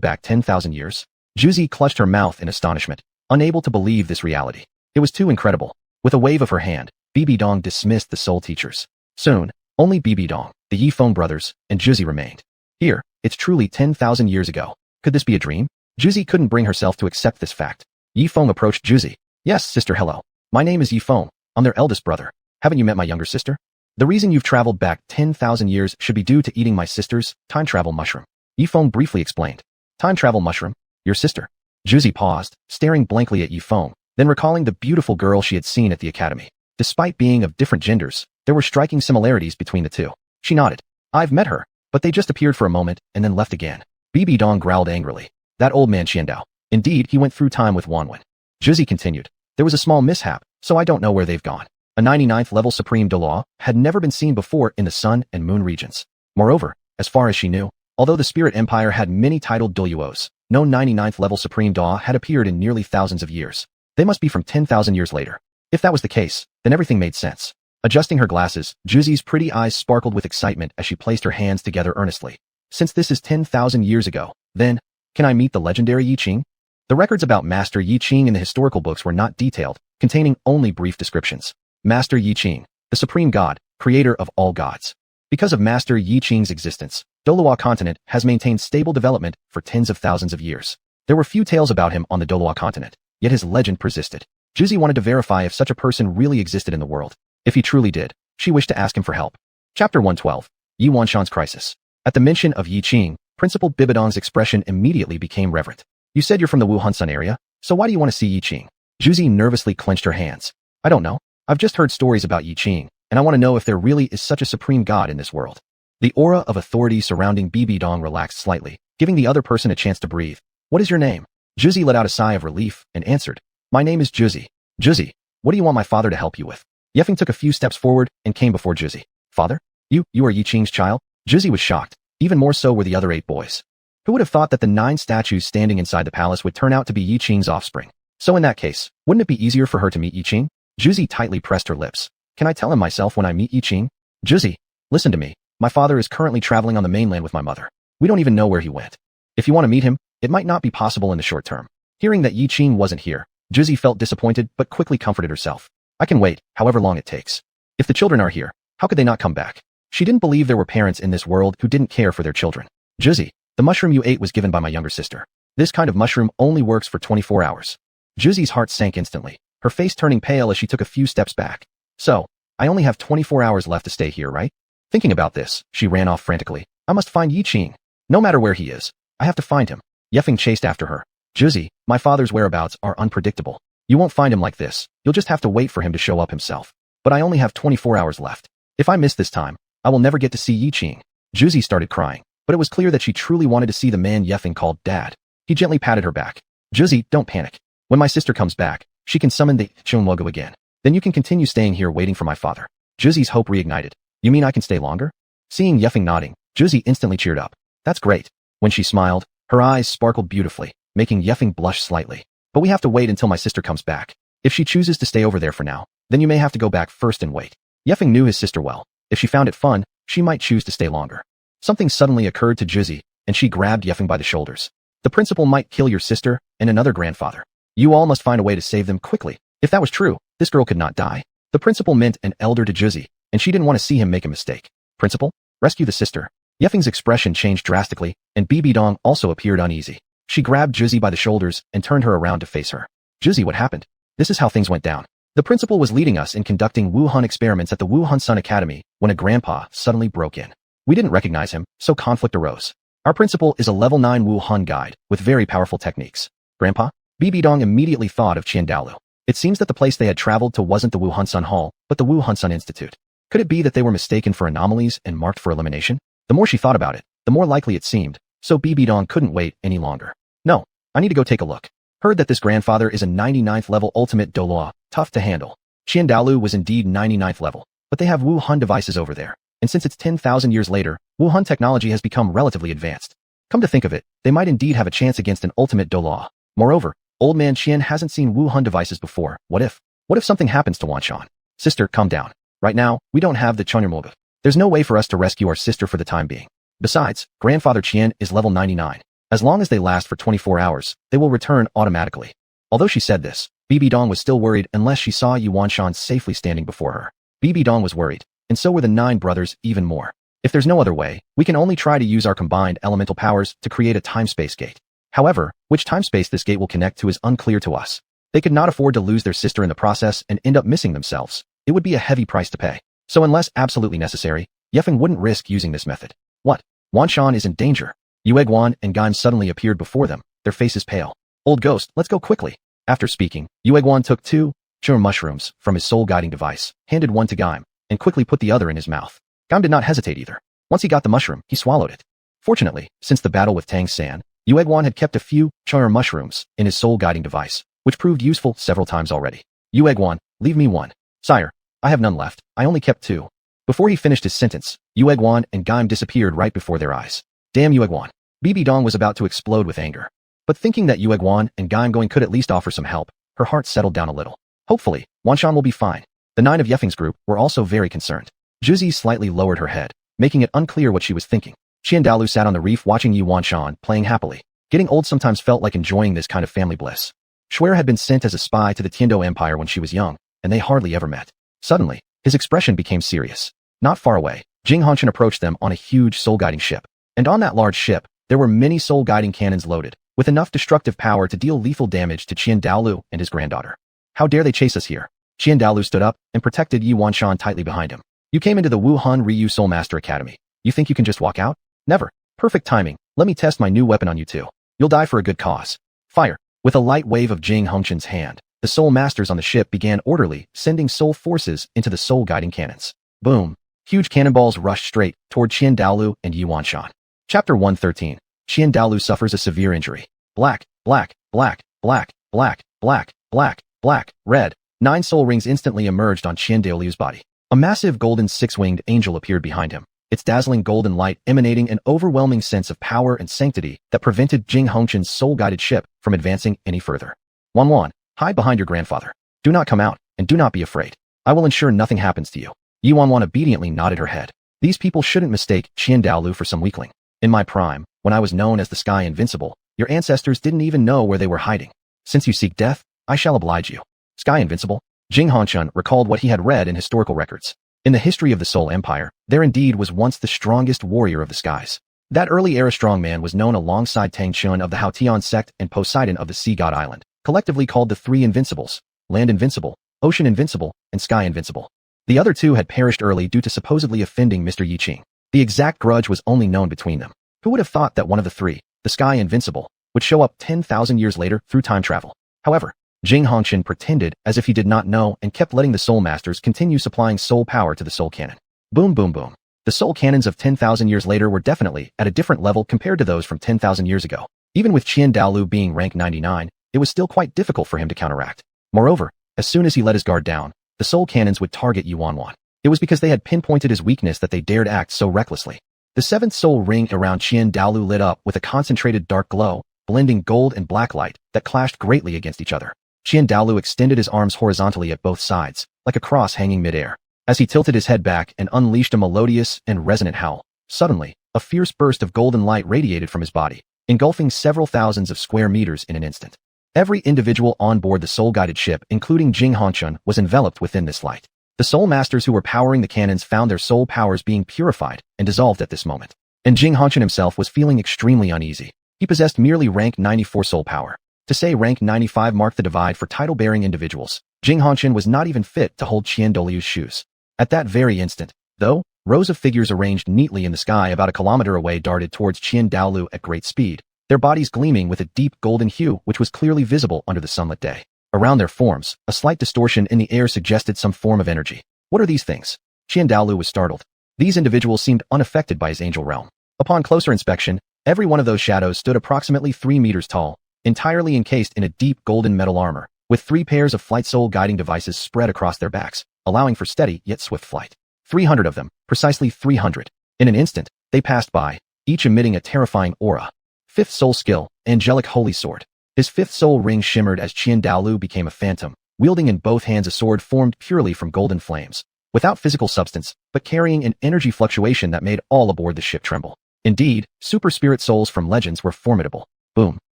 back 10,000 years? Juzi clutched her mouth in astonishment, unable to believe this reality. It was too incredible. With a wave of her hand, BB Dong dismissed the Soul Teachers. Soon, only BB Dong, the Yiqing brothers, and Juzi remained. Here, it's truly 10,000 years ago. Could this be a dream? Juzi couldn't bring herself to accept this fact. Yiqing approached Juzi. Yes, sister, hello. My name is Yiqing. I'm their eldest brother. Haven't you met my younger sister? The reason you've traveled back 10,000 years should be due to eating my sister's time travel mushroom. Yiqing briefly explained. Time travel mushroom? Your sister? Juzi paused, staring blankly at Yiqing, then recalling the beautiful girl she had seen at the academy. Despite being of different genders, there were striking similarities between the two. She nodded. I've met her, but they just appeared for a moment and then left again. BB Dong growled angrily. That old man Xiandao. Indeed, he went through time with Xuanhuan. Juzi continued. There was a small mishap, so I don't know where they've gone. A 99th level Supreme Douluo had never been seen before in the Sun and Moon regions. Moreover, as far as she knew, although the Spirit Empire had many titled Douluos, no 99th level Supreme Douluo had appeared in nearly thousands of years. They must be from 10,000 years later. If that was the case, then everything made sense. Adjusting her glasses, Juzi's pretty eyes sparkled with excitement as she placed her hands together earnestly. Since this is 10,000 years ago, then, can I meet the legendary Yiqing? The records about Master Yiqing in the historical books were not detailed, containing only brief descriptions. Master Yiqing, the supreme god, creator of all gods. Because of Master Yiqing's existence, Douluo continent has maintained stable development for tens of thousands of years. There were few tales about him on the Douluo continent, yet his legend persisted. Juzi wanted to verify if such a person really existed in the world. If he truly did, she wished to ask him for help. Chapter 112. Yi Wanshan's Crisis. At the mention of Yiqing, Principal Bibidong's expression immediately became reverent. You said you're from the Wuhan Sun area, so why do you want to see Yiqing? Juzi nervously clenched her hands. I don't know. I've just heard stories about Yiqing, and I want to know if there really is such a supreme god in this world. The aura of authority surrounding BB Dong relaxed slightly, giving the other person a chance to breathe. What is your name? Juzi let out a sigh of relief and answered. My name is Juzi. Juzi, what do you want my father to help you with? Yiqing took a few steps forward and came before Juzi. Father? You are Yiqing's child? Juzi was shocked. Even more so were the other 8 boys. Who would have thought that the 9 statues standing inside the palace would turn out to be Yiqing's offspring? So in that case, wouldn't it be easier for her to meet Yiqing? Juzi tightly pressed her lips. Can I tell him myself when I meet Yiqing? Juzi, listen to me. My father is currently traveling on the mainland with my mother. We don't even know where he went. If you want to meet him, it might not be possible in the short term. Hearing that Yiqing wasn't here, Juzi felt disappointed but quickly comforted herself. I can wait, however long it takes. If the children are here, how could they not come back? She didn't believe there were parents in this world who didn't care for their children. Juzi, the mushroom you ate was given by my younger sister. This kind of mushroom only works for 24 hours. Juzi's heart sank instantly, her face turning pale as she took a few steps back. So, I only have 24 hours left to stay here, right? Thinking about this, she ran off frantically. I must find Yiqing. No matter where he is, I have to find him. Yiqing chased after her. Juzi, my father's whereabouts are unpredictable. You won't find him like this. You'll just have to wait for him to show up himself. But I only have 24 hours left. If I miss this time, I will never get to see Yiqing. Juzi started crying, but it was clear that she truly wanted to see the man Yiqing called Dad. He gently patted her back. Juzi, don't panic. When my sister comes back, she can summon the xuanhuan again. Then you can continue staying here waiting for my father. Juzi's hope reignited. You mean I can stay longer? Seeing Yiqing nodding, Juzi instantly cheered up. That's great. When she smiled, her eyes sparkled beautifully, making Yiqing blush slightly. But we have to wait until my sister comes back. If she chooses to stay over there for now, then you may have to go back first and wait. Yiqing knew his sister well. If she found it fun, she might choose to stay longer. Something suddenly occurred to Juzi, and she grabbed Yiqing by the shoulders. The principal might kill your sister and another grandfather. You all must find a way to save them quickly. If that was true, this girl could not die. The principal meant an elder to Juzi, and she didn't want to see him make a mistake. Principal, rescue the sister. Yiqing's expression changed drastically, and Bibi Dong also appeared uneasy. She grabbed Juzi by the shoulders and turned her around to face her. Juzi, what happened? This is how things went down. The principal was leading us in conducting Wuhan experiments at the Wuhan Academy when a grandpa suddenly broke in. We didn't recognize him, so conflict arose. Our principal is a level 9 Wuhan guide with very powerful techniques. Grandpa? Bibi Dong immediately thought of Douluo. It seems that the place they had traveled to wasn't the Wuhan Hall, but the Wuhan Institute. Could it be that they were mistaken for anomalies and marked for elimination? The more she thought about it, the more likely it seemed, so Bibi Dong couldn't wait any longer. No, I need to go take a look. Heard that this grandfather is a 99th level ultimate Douluo, tough to handle. Douluo was indeed 99th level, but they have Wuhan devices over there, and since it's 10,000 years later, Wuhan technology has become relatively advanced. Come to think of it, they might indeed have a chance against an ultimate Douluo. Moreover, Old Man Qian hasn't seen Wuhan devices before. What if something happens to Wanshan? Sister, calm down. Right now, we don't have the xuanhuan. There's no way for us to rescue our sister for the time being. Besides, Grandfather Qian is level 99. As long as they last for 24 hours, they will return automatically. Although she said this, Bibi Dong was still worried unless she saw Wanshan safely standing before her. Bibi Dong was worried, and so were the 9 brothers even more. If there's no other way, we can only try to use our combined elemental powers to create a time-space gate. However, which time-space this gate will connect to is unclear to us. They could not afford to lose their sister in the process and end up missing themselves. It would be a heavy price to pay. So unless absolutely necessary, Yiqing wouldn't risk using this method. What? Wanshan is in danger. Xuanhuan and Gaim suddenly appeared before them, their faces pale. Old ghost, let's go quickly. After speaking, Xuanhuan took 2 xuanhuan mushrooms from his soul-guiding device, handed one to Gaim, and quickly put the other in his mouth. Gaim did not hesitate either. Once he got the mushroom, he swallowed it. Fortunately, since the battle with Tang San, Xuanhuan had kept a few xuanhuan mushrooms in his soul-guiding device, which proved useful several times already. Xuanhuan, leave me one. Sire, I have none left. I only kept 2. Before he finished his sentence, Xuanhuan and Gaim disappeared right before their eyes. Damn Xuanhuan. Bibi Dong was about to explode with anger. But thinking that Xuanhuan and Gaim going could at least offer some help, her heart settled down a little. Hopefully, Wanshan will be fine. The 9 of Yiqing's group were also very concerned. Juzi slightly lowered her head, making it unclear what she was thinking. Douluo sat on the reef watching Wanshan playing happily. Getting old sometimes felt like enjoying this kind of family bliss. Shuer had been sent as a spy to the Tiando Empire when she was young, and they hardly ever met. Suddenly, his expression became serious. Not far away, Jing Hongchen approached them on a huge soul-guiding ship. And on that large ship, there were many soul-guiding cannons loaded, with enough destructive power to deal lethal damage to Douluo and his granddaughter. How dare they chase us here? Douluo stood up and protected Wanshan tightly behind him. You came into the Wuhan Ryu Soul Master Academy. You think you can just walk out? Never. Perfect timing. Let me test my new weapon on you too. You'll die for a good cause. Fire. With a light wave of Jing Hongchen's hand, the soul masters on the ship began orderly sending soul forces into the soul-guiding cannons. Boom. Huge cannonballs rushed straight toward Douluo and Wanshan. Chapter 113. Douluo suffers a severe injury. Black, black, black, black, black, black, black, black, red. 9 soul rings instantly emerged on Douluo's body. A massive golden 6-winged angel appeared behind him, its dazzling golden light emanating an overwhelming sense of power and sanctity that prevented Jing Hongchen's soul-guided ship from advancing any further. Wanwan, hide behind your grandfather. Do not come out, and do not be afraid. I will ensure nothing happens to you. Wanwan obediently nodded her head. These people shouldn't mistake Douluo for some weakling. In my prime, when I was known as the Sky Invincible, your ancestors didn't even know where they were hiding. Since you seek death, I shall oblige you. Sky Invincible? Jing Hongchen recalled what he had read in historical records. In the history of the Soul Empire, there indeed was once the strongest warrior of the skies. That early-era strongman was known alongside Tangan of the Haotian sect and Poseidon of the Sea God Island, collectively called the Three Invincibles: Land Invincible, Ocean Invincible, and Sky Invincible. The other two had perished early due to supposedly offending Mr. Yiqing. The exact grudge was only known between them. Who would have thought that one of the three, the Sky Invincible, would show up 10,000 years later through time travel? However, Jinghongchen pretended as if he did not know and kept letting the Soul Masters continue supplying soul power to the Soul Cannon. Boom boom boom. The Soul Cannons of 10,000 years later were definitely at a different level compared to those from 10,000 years ago. Even with Qian Daolu being rank 99, it was still quite difficult for him to counteract. Moreover, as soon as he let his guard down, the Soul Cannons would target Xuanhuan. It was because they had pinpointed his weakness that they dared act so recklessly. The seventh soul ring around Qian Daolu lit up with a concentrated dark glow, blending gold and black light that clashed greatly against each other. Qian Daolu extended his arms horizontally at both sides, like a cross hanging midair. As he tilted his head back and unleashed a melodious and resonant howl, suddenly, a fierce burst of golden light radiated from his body, engulfing several thousands of square meters in an instant. Every individual on board the soul-guided ship, including Jinghongchen, was enveloped within this light. The Soul Masters who were powering the cannons found their soul powers being purified and dissolved at this moment. And Jinghongchen himself was feeling extremely uneasy. He possessed merely rank 94 soul power. To say rank 95 marked the divide for title-bearing individuals, Jinghongchen was not even fit to hold Qian Daolu's shoes. At that very instant, though, rows of figures arranged neatly in the sky about a kilometer away darted towards Qian Daolu at great speed, their bodies gleaming with a deep golden hue which was clearly visible under the sunlit day. Around their forms, a slight distortion in the air suggested some form of energy. What are these things? Qian Daolu was startled. These individuals seemed unaffected by his angel realm. Upon closer inspection, every one of those shadows stood approximately 3 meters tall, entirely encased in a deep golden metal armor, with 3 pairs of flight soul guiding devices spread across their backs, allowing for steady yet swift flight. 300 of them, precisely 300. In an instant, they passed by, each emitting a terrifying aura. Fifth soul skill, Angelic Holy Sword. His fifth soul ring shimmered as Qian Daolu became a phantom, wielding in both hands a sword formed purely from golden flames, without physical substance, but carrying an energy fluctuation that made all aboard the ship tremble. Indeed, super spirit souls from legends were formidable. Boom.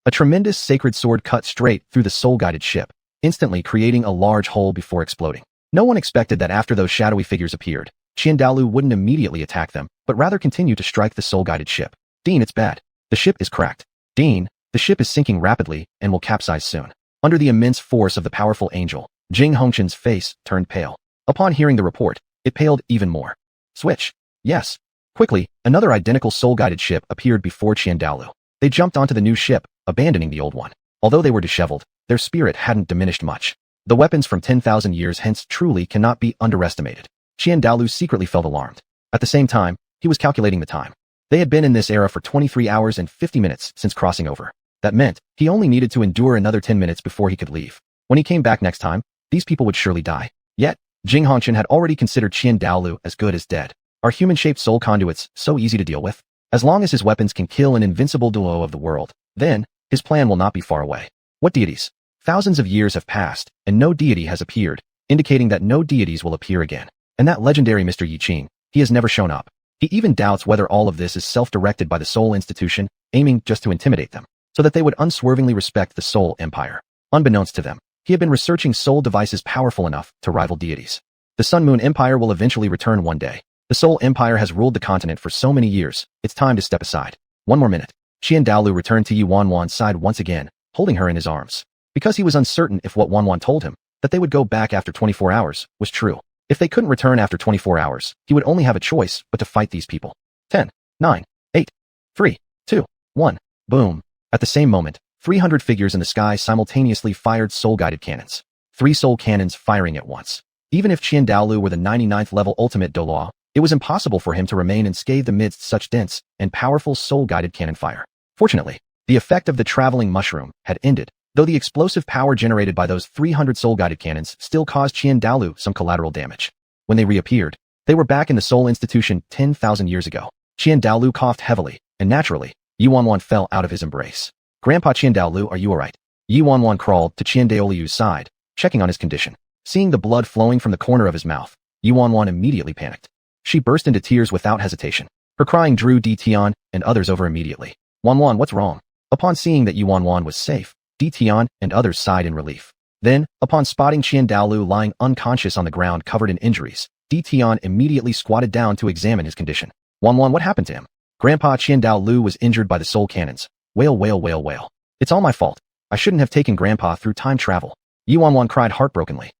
A tremendous sacred sword cut straight through the soul-guided ship, instantly creating a large hole before exploding. No one expected that after those shadowy figures appeared, Qian Daolu wouldn't immediately attack them, but rather continue to strike the soul-guided ship. Dean, it's bad. The ship is cracked. Dean, the ship is sinking rapidly and will capsize soon. Under the immense force of the powerful angel, Jinghongchen's face turned pale. Upon hearing the report, it paled even more. Switch. Yes. Quickly, another identical soul-guided ship appeared before Qian Daolu. They jumped onto the new ship, abandoning the old one. Although they were disheveled, their spirit hadn't diminished much. The weapons from 10,000 years hence truly cannot be underestimated. Qian Daolu secretly felt alarmed. At the same time, he was calculating the time. They had been in this era for 23 hours and 50 minutes since crossing over. That meant he only needed to endure another 10 minutes before he could leave. When he came back next time, these people would surely die. Yet, Jinghongchen had already considered Qian Daolu as good as dead. Are human-shaped soul conduits so easy to deal with? As long as his weapons can kill an invincible Douluo of the world, then his plan will not be far away. What deities? Thousands of years have passed, and no deity has appeared, indicating that no deities will appear again. And that legendary Mr. Yiqing, he has never shown up. He even doubts whether all of this is self-directed by the Soul Institution, aiming just to intimidate them, so that they would unswervingly respect the Soul Empire. Unbeknownst to them, he had been researching soul devices powerful enough to rival deities. The Sun Moon Empire will eventually return one day. The Soul Empire has ruled the continent for so many years, it's time to step aside. One more minute. Qian Daolu returned to Xuanhuan's side once again, holding her in his arms. Because he was uncertain if what Xuanhuan told him, that they would go back after 24 hours, was true. If they couldn't return after 24 hours, he would only have a choice but to fight these people. 10, 9, 8, 3, 2, 1, boom. At the same moment, 300 figures in the sky simultaneously fired soul-guided cannons. 3 soul cannons firing at once. Even if Qian Daolu were the 99th level ultimate Douluo, it was impossible for him to remain unscathed amidst such dense and powerful soul-guided cannon fire. Fortunately, the effect of the traveling mushroom had ended, though the explosive power generated by those 300 soul-guided cannons still caused Qian Daolu some collateral damage. When they reappeared, they were back in the Soul Institution 10,000 years ago. Qian Daolu coughed heavily, and naturally, Xuanhuan fell out of his embrace. Grandpa Qian Daolu, are you alright? Xuanhuan crawled to Qian Daolu's side, checking on his condition. Seeing the blood flowing from the corner of his mouth, Xuanhuan immediately panicked. She burst into tears without hesitation. Her crying drew Tian and others over immediately. Xuanhuan, what's wrong? Upon seeing that Xuanhuan was safe, Tian and others sighed in relief. Then, upon spotting Qian Daolu lying unconscious on the ground covered in injuries, Tian immediately squatted down to examine his condition. Xuanhuan, what happened to him? Grandpa Qiandao Lu was injured by the soul cannons. Wail, wail, wail, wail. It's all my fault. I shouldn't have taken Grandpa through time travel. Xuanhuan cried heartbrokenly.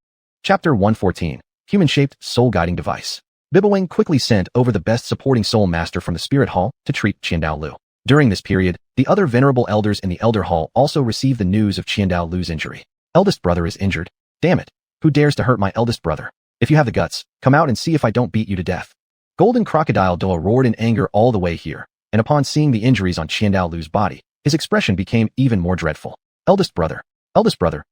Chapter 114. Human-shaped soul-guiding device. Bibawang quickly sent over the best supporting soul master from the Spirit Hall to treat Qiandao Lu. During this period, the other venerable elders in the Elder Hall also received the news of Qiandao Lu's injury. Eldest brother is injured. Damn it. Who dares to hurt my eldest brother? If you have the guts, come out and see if I don't beat you to death. Golden Crocodile Douluo roared in anger all the way here, and upon seeing the injuries on Qiandao Lu's body, his expression became even more dreadful. Eldest brother,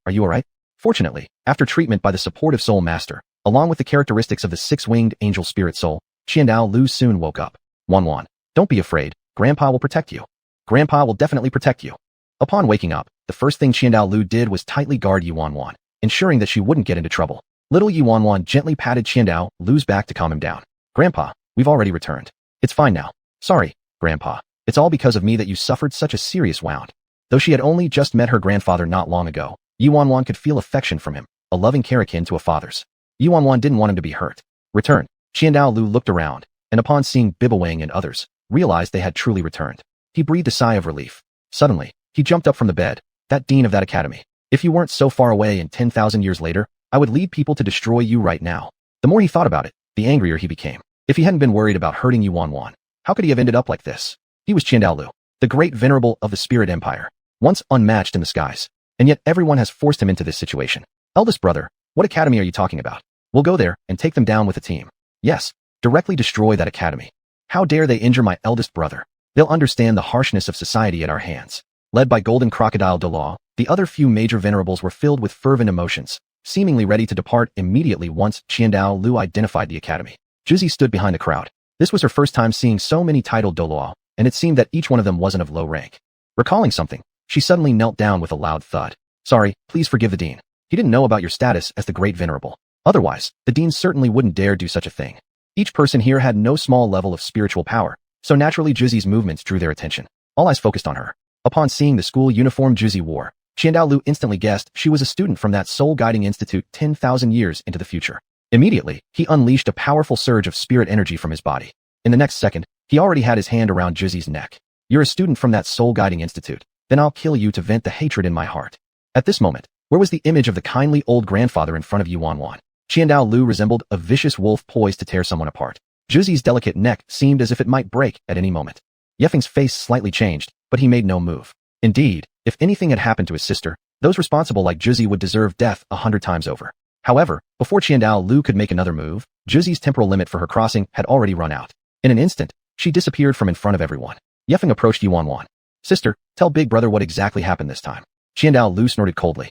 are you alright? Fortunately, after treatment by the supportive soul master, along with the characteristics of the six-winged angel spirit soul, Qiandao Lu soon woke up. Xuanhuan, don't be afraid, Grandpa will protect you. Grandpa will definitely protect you. Upon waking up, the first thing Qiandao Lu did was tightly guard Xuanhuan, ensuring that she wouldn't get into trouble. Little Xuanhuan gently patted Qiandao Lu's back to calm him down. Grandpa, we've already returned. It's fine now. Sorry, Grandpa. It's all because of me that you suffered such a serious wound. Though she had only just met her grandfather not long ago, Xuanhuan could feel affection from him, a loving care akin to a father's. Xuanhuan didn't want him to be hurt. Return. Qiandao Lu looked around, and upon seeing Bibawang and others, realized they had truly returned. He breathed a sigh of relief. Suddenly, he jumped up from the bed. That dean of that academy. If you weren't so far away and 10,000 years later, I would lead people to destroy you right now. The more he thought about it, the angrier he became. If he hadn't been worried about hurting Xuanhuan, how could he have ended up like this? He was Qiandao Lu, the great venerable of the Spirit Empire, once unmatched in the skies. And yet everyone has forced him into this situation. Eldest brother, what academy are you talking about? We'll go there and take them down with a team. Yes, directly destroy that academy. How dare they injure my eldest brother? They'll understand the harshness of society at our hands. Led by Golden Crocodile Douluo, the other few major venerables were filled with fervent emotions, seemingly ready to depart immediately once Qiandao Lu identified the academy. Juzi stood behind the crowd. This was her first time seeing so many titled Douluo, and it seemed that each one of them wasn't of low rank. Recalling something, she suddenly knelt down with a loud thud. Sorry, please forgive the dean. He didn't know about your status as the great venerable. Otherwise, the dean certainly wouldn't dare do such a thing. Each person here had no small level of spiritual power, so naturally Juzi's movements drew their attention. All eyes focused on her. Upon seeing the school uniform Juzi wore, Qiandao Lu instantly guessed she was a student from that soul-guiding institute 10,000 years into the future. Immediately, he unleashed a powerful surge of spirit energy from his body. In the next second, he already had his hand around Juzi's neck. You're a student from that soul-guiding institute. Then I'll kill you to vent the hatred in my heart. At this moment, where was the image of the kindly old grandfather in front of Xuanhuan? Qiandao Lu resembled a vicious wolf poised to tear someone apart. Juzi's delicate neck seemed as if it might break at any moment. Yifeng's face slightly changed, but he made no move. Indeed, if anything had happened to his sister, those responsible like Juzi would deserve death 100 times over. However, before Qiandao Lu could make another move, Juzi's temporal limit for her crossing had already run out. In an instant, she disappeared from in front of everyone. Yifeng approached Xuanhuan. Sister, tell big brother what exactly happened this time. Qiandao Lu snorted coldly.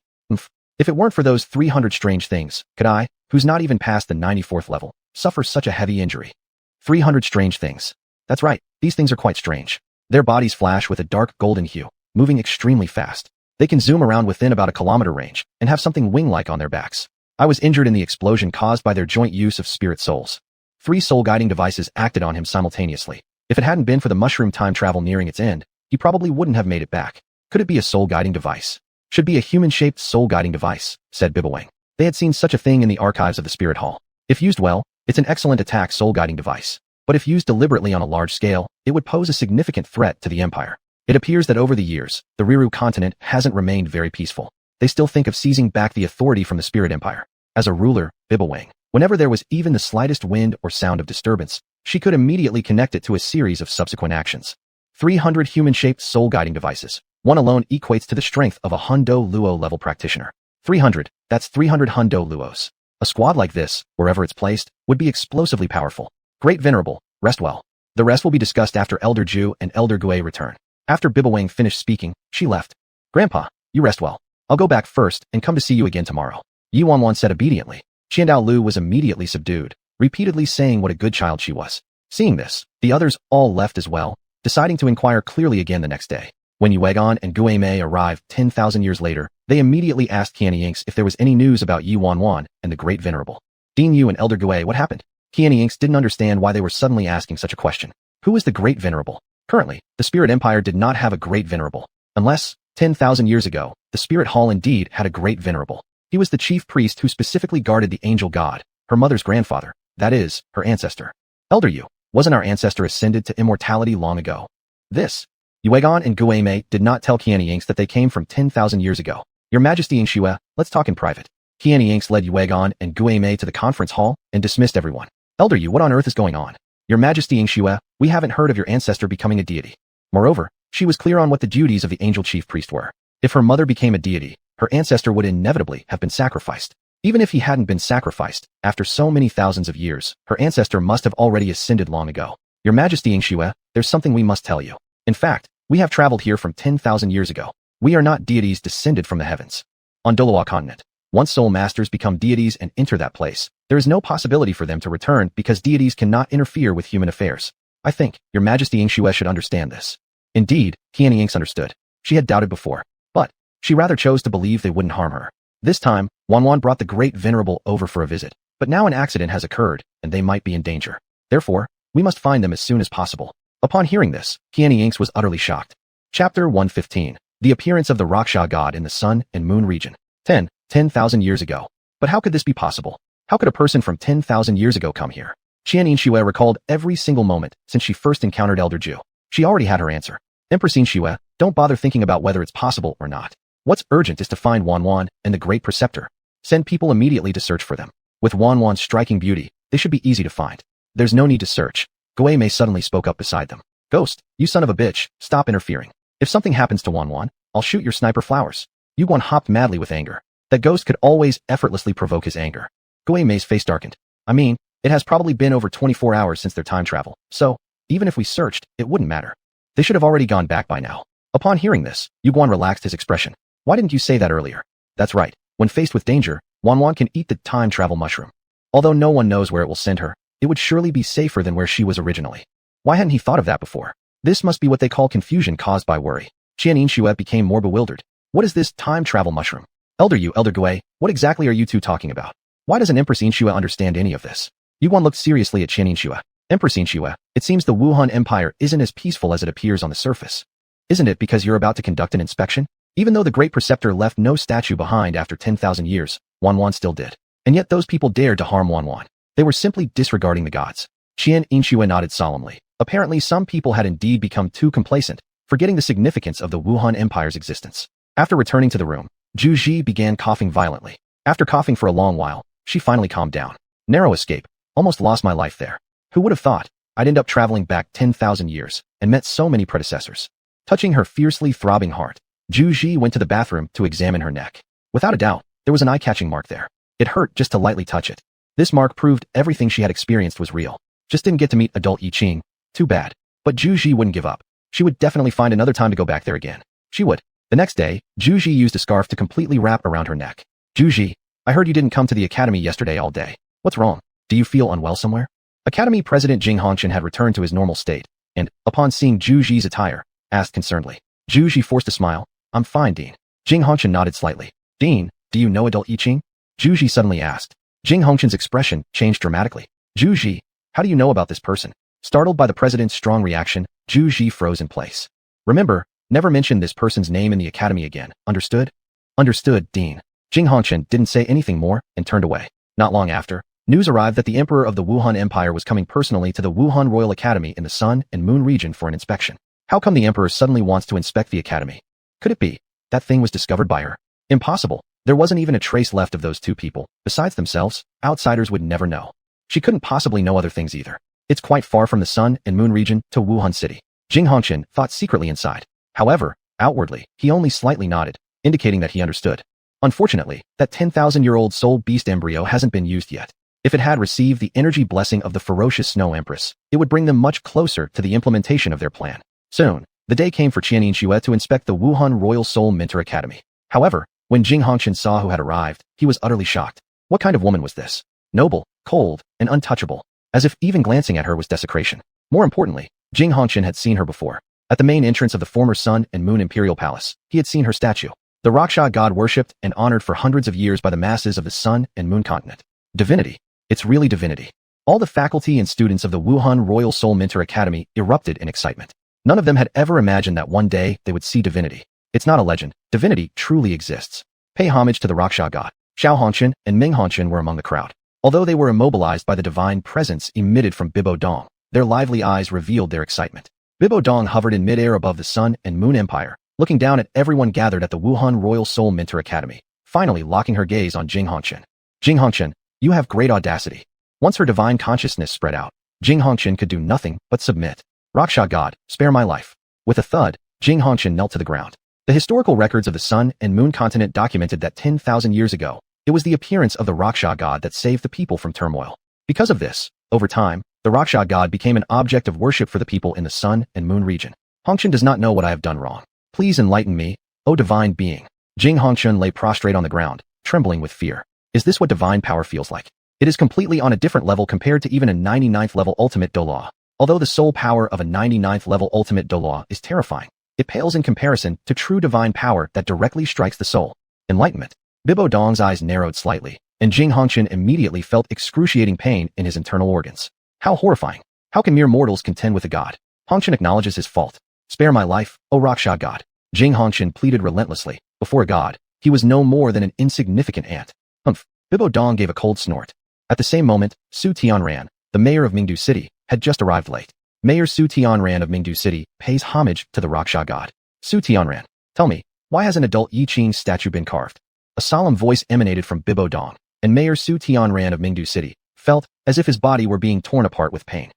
If it weren't for those 300 strange things, could I, who's not even past the 94th level, suffer such a heavy injury? 300 strange things. That's right, these things are quite strange. Their bodies flash with a dark golden hue, moving extremely fast. They can zoom around within about a kilometer range, and have something wing-like on their backs. I was injured in the explosion caused by their joint use of spirit souls. 3 soul-guiding devices acted on him simultaneously. If it hadn't been for the mushroom time travel nearing its end, he probably wouldn't have made it back. Could it be a soul-guiding device? Should be a human-shaped soul-guiding device, said Bibawang. They had seen such a thing in the archives of the Spirit Hall. If used well, it's an excellent attack soul-guiding device. But if used deliberately on a large scale, it would pose a significant threat to the Empire. It appears that over the years, the Riru continent hasn't remained very peaceful. They still think of seizing back the authority from the Spirit Empire. As a ruler, Bibawang, whenever there was even the slightest wind or sound of disturbance, she could immediately connect it to a series of subsequent actions. 300 human-shaped soul-guiding devices. One alone equates to the strength of a Hundo Luo level practitioner. 300, that's 300 Hundo Luos. A squad like this, wherever it's placed, would be explosively powerful. Great Venerable, rest well. The rest will be discussed after Elder Ju and Elder Gui return. After Bibawang finished speaking, she left. Grandpa, you rest well. I'll go back first and come to see you again tomorrow. Xuanhuan said obediently. Qiandao Lu was immediately subdued, repeatedly saying what a good child she was. Seeing this, the others all left as well, deciding to inquire clearly again the next day. When Yiqing and Gui Mei arrived 10,000 years later, they immediately asked Qianyinx if there was any news about Xuanhuan and the Great Venerable. Dean Yu and Elder Gui, what happened? Qianyinx didn't understand why they were suddenly asking such a question. Who is the Great Venerable? Currently, the Spirit Empire did not have a Great Venerable. Unless, 10,000 years ago, the Spirit Hall indeed had a Great Venerable. He was the chief priest who specifically guarded the angel god, her mother's grandfather, That is, her ancestor. Elder Yu, wasn't our ancestor ascended to immortality long ago? This. Yiqing and Guimei did not tell Qianyinx that they came from 10,000 years ago. Your Majesty Yingxue, let's talk in private. Qianyinx led Yiqing and Guimei to the conference hall and dismissed everyone. Elder Yu, what on earth is going on? Your Majesty Yingxue, we haven't heard of your ancestor becoming a deity. Moreover, she was clear on what the duties of the angel chief priest were. If her mother became a deity, her ancestor would inevitably have been sacrificed. Even if he hadn't been sacrificed, after so many thousands of years, her ancestor must have already ascended long ago. Your Majesty Yingxue, there's something we must tell you. In fact, we have traveled here from 10,000 years ago. We are not deities descended from the heavens. On Douluo continent, once soul masters become deities and enter that place, there is no possibility for them to return because deities cannot interfere with human affairs. I think, Your Majesty Yingxue should understand this. Indeed, Qianyinx understood. She had doubted before, but she rather chose to believe they wouldn't harm her. This time, Xuanhuan brought the great venerable over for a visit, but now an accident has occurred, and they might be in danger. Therefore, we must find them as soon as possible. Upon hearing this, Qianyinx was utterly shocked. Chapter 115. The appearance of the Raksha god in the sun and moon region. 10,000 years ago. But how could this be possible? How could a person from 10,000 years ago come here? Qianyinx recalled every single moment since she first encountered Elder Ju. She already had her answer. Empress Yingxue, don't bother thinking about whether it's possible or not. What's urgent is to find Xuanhuan and the Great Preceptor. Send people immediately to search for them. With Xuanhuan's striking beauty, they should be easy to find. There's no need to search. Guimei suddenly spoke up beside them. Ghost, you son of a bitch, stop interfering. If something happens to Xuanhuan, I'll shoot your sniper flowers. Yuguan hopped madly with anger. That ghost could always effortlessly provoke his anger. Guimei's face darkened. I mean, it has probably been over 24 hours since their time travel, so even if we searched, it wouldn't matter. They should have already gone back by now. Upon hearing this, Yuguan relaxed his expression. Why didn't you say that earlier? That's right. When faced with danger, Xuanhuan can eat the time travel mushroom. Although no one knows where it will send her, it would surely be safer than where she was originally. Why hadn't he thought of that before? This must be what they call confusion caused by worry. Qianyinx became more bewildered. What is this time travel mushroom? Elder Yu, Elder Gui, what exactly are you two talking about? Why doesn't Empress Yingxue understand any of this? Yuguan looked seriously at Qianyinx. Empress Yingxue, it seems the Wuhan Empire isn't as peaceful as it appears on the surface. Isn't it because you're about to conduct an inspection? Even though the Great Preceptor left no statue behind after 10,000 years, Xuanhuan still did. And yet those people dared to harm Xuanhuan. They were simply disregarding the gods. Qianyinx nodded solemnly. Apparently some people had indeed become too complacent, forgetting the significance of the Wuhan Empire's existence. After returning to the room, Zhu Ji began coughing violently. After coughing for a long while, she finally calmed down. Narrow escape. Almost lost my life there. Who would have thought? I'd end up traveling back 10,000 years and met so many predecessors. Touching her fiercely throbbing heart, Zhu Ji went to the bathroom to examine her neck. Without a doubt, there was an eye-catching mark there. It hurt just to lightly touch it. This mark proved everything she had experienced was real. Just didn't get to meet adult Yiqing. Too bad. But Zhu Ji wouldn't give up. She would definitely find another time to go back there again. She would. The next day, Zhu Ji used a scarf to completely wrap around her neck. Zhu Ji, I heard you didn't come to the academy yesterday all day. What's wrong? Do you feel unwell somewhere? Academy President Jing Hongshan had returned to his normal state, and, upon seeing Zhu Ji's attire, asked concernedly. Zhu Ji forced a smile. I'm fine, Dean. Jing Hongshan nodded slightly. Dean, do you know adult Yiqing? Zhu Ji suddenly asked. Jing Hongshan's expression changed dramatically. Zhu Ji, how do you know about this person? Startled by the president's strong reaction, Zhu Ji froze in place. Remember, never mention this person's name in the academy again, understood? Understood, Dean. Jing Hongshan didn't say anything more and turned away. Not long after, news arrived that the emperor of the Wuhan Empire was coming personally to the Wuhan Royal Academy in the Sun and Moon region for an inspection. How come the emperor suddenly wants to inspect the academy? Could it be that thing was discovered by her? Impossible. There wasn't even a trace left of those two people. Besides themselves, outsiders would never know. She couldn't possibly know other things either. It's quite far from the Sun and Moon region to Wuhan City. Jing Hongshan thought secretly inside. However, outwardly, he only slightly nodded, indicating that he understood. Unfortunately, that 10,000-year-old soul beast embryo hasn't been used yet. If it had received the energy blessing of the ferocious Snow Empress, it would bring them much closer to the implementation of their plan. Soon, the day came for Qianyinx to inspect the Wuhan Royal Soul Mentor Academy. However, when Jing Hongshan saw who had arrived, he was utterly shocked. What kind of woman was this? Noble, cold, and untouchable, as if even glancing at her was desecration. More importantly, Jing Hongshan had seen her before. At the main entrance of the former Sun and Moon Imperial Palace, he had seen her statue. The Raksha god worshipped and honored for hundreds of years by the masses of the Sun and Moon continent. Divinity. It's really divinity. All the faculty and students of the Wuhan Royal Soul Mentor Academy erupted in excitement. None of them had ever imagined that one day they would see divinity. It's not a legend. Divinity truly exists. Pay homage to the Raksha god. Xiao Hongshan and Ming Hongshan were among the crowd. Although they were immobilized by the divine presence emitted from Bibo Dong, their lively eyes revealed their excitement. Bibo Dong hovered in midair above the Sun and Moon Empire, looking down at everyone gathered at the Wuhan Royal Soul Mentor Academy, finally locking her gaze on Jing Hongqian. Jing Hongqian, you have great audacity. Once her divine consciousness spread out, Jing Hongqian could do nothing but submit. Raksha God, spare my life. With a thud, Jing Hongqian knelt to the ground. The historical records of the Sun and Moon continent documented that 10,000 years ago, it was the appearance of the Raksha God that saved the people from turmoil. Because of this, over time, the Raksha God became an object of worship for the people in the Sun and Moon region. Hongqian does not know what I have done wrong. Please enlighten me, O divine being. Jing Hongqian lay prostrate on the ground, trembling with fear. Is this what divine power feels like? It is completely on a different level compared to even a 99th level ultimate Douluo. Although the soul power of a 99th level ultimate Douluo is terrifying, it pales in comparison to true divine power that directly strikes the soul. Enlightenment. Bibo Dong's eyes narrowed slightly, and Jing Hongqian immediately felt excruciating pain in his internal organs. How horrifying. How can mere mortals contend with a god? Hongqian acknowledges his fault. Spare my life, O Raksha God. Jing Hongqian pleaded relentlessly. Before a god, he was no more than an insignificant ant. Humph. Bibo Dong gave a cold snort. At the same moment, Su Tianran, the mayor of Mingdu City, had just arrived late. Mayor Su Tianran of Mingdu City pays homage to the Raksha God. Su Tianran, tell me, why has an adult Yiqing statue been carved? A solemn voice emanated from Bibo Dong, and Mayor Su Tianran of Mingdu City felt as if his body were being torn apart with pain.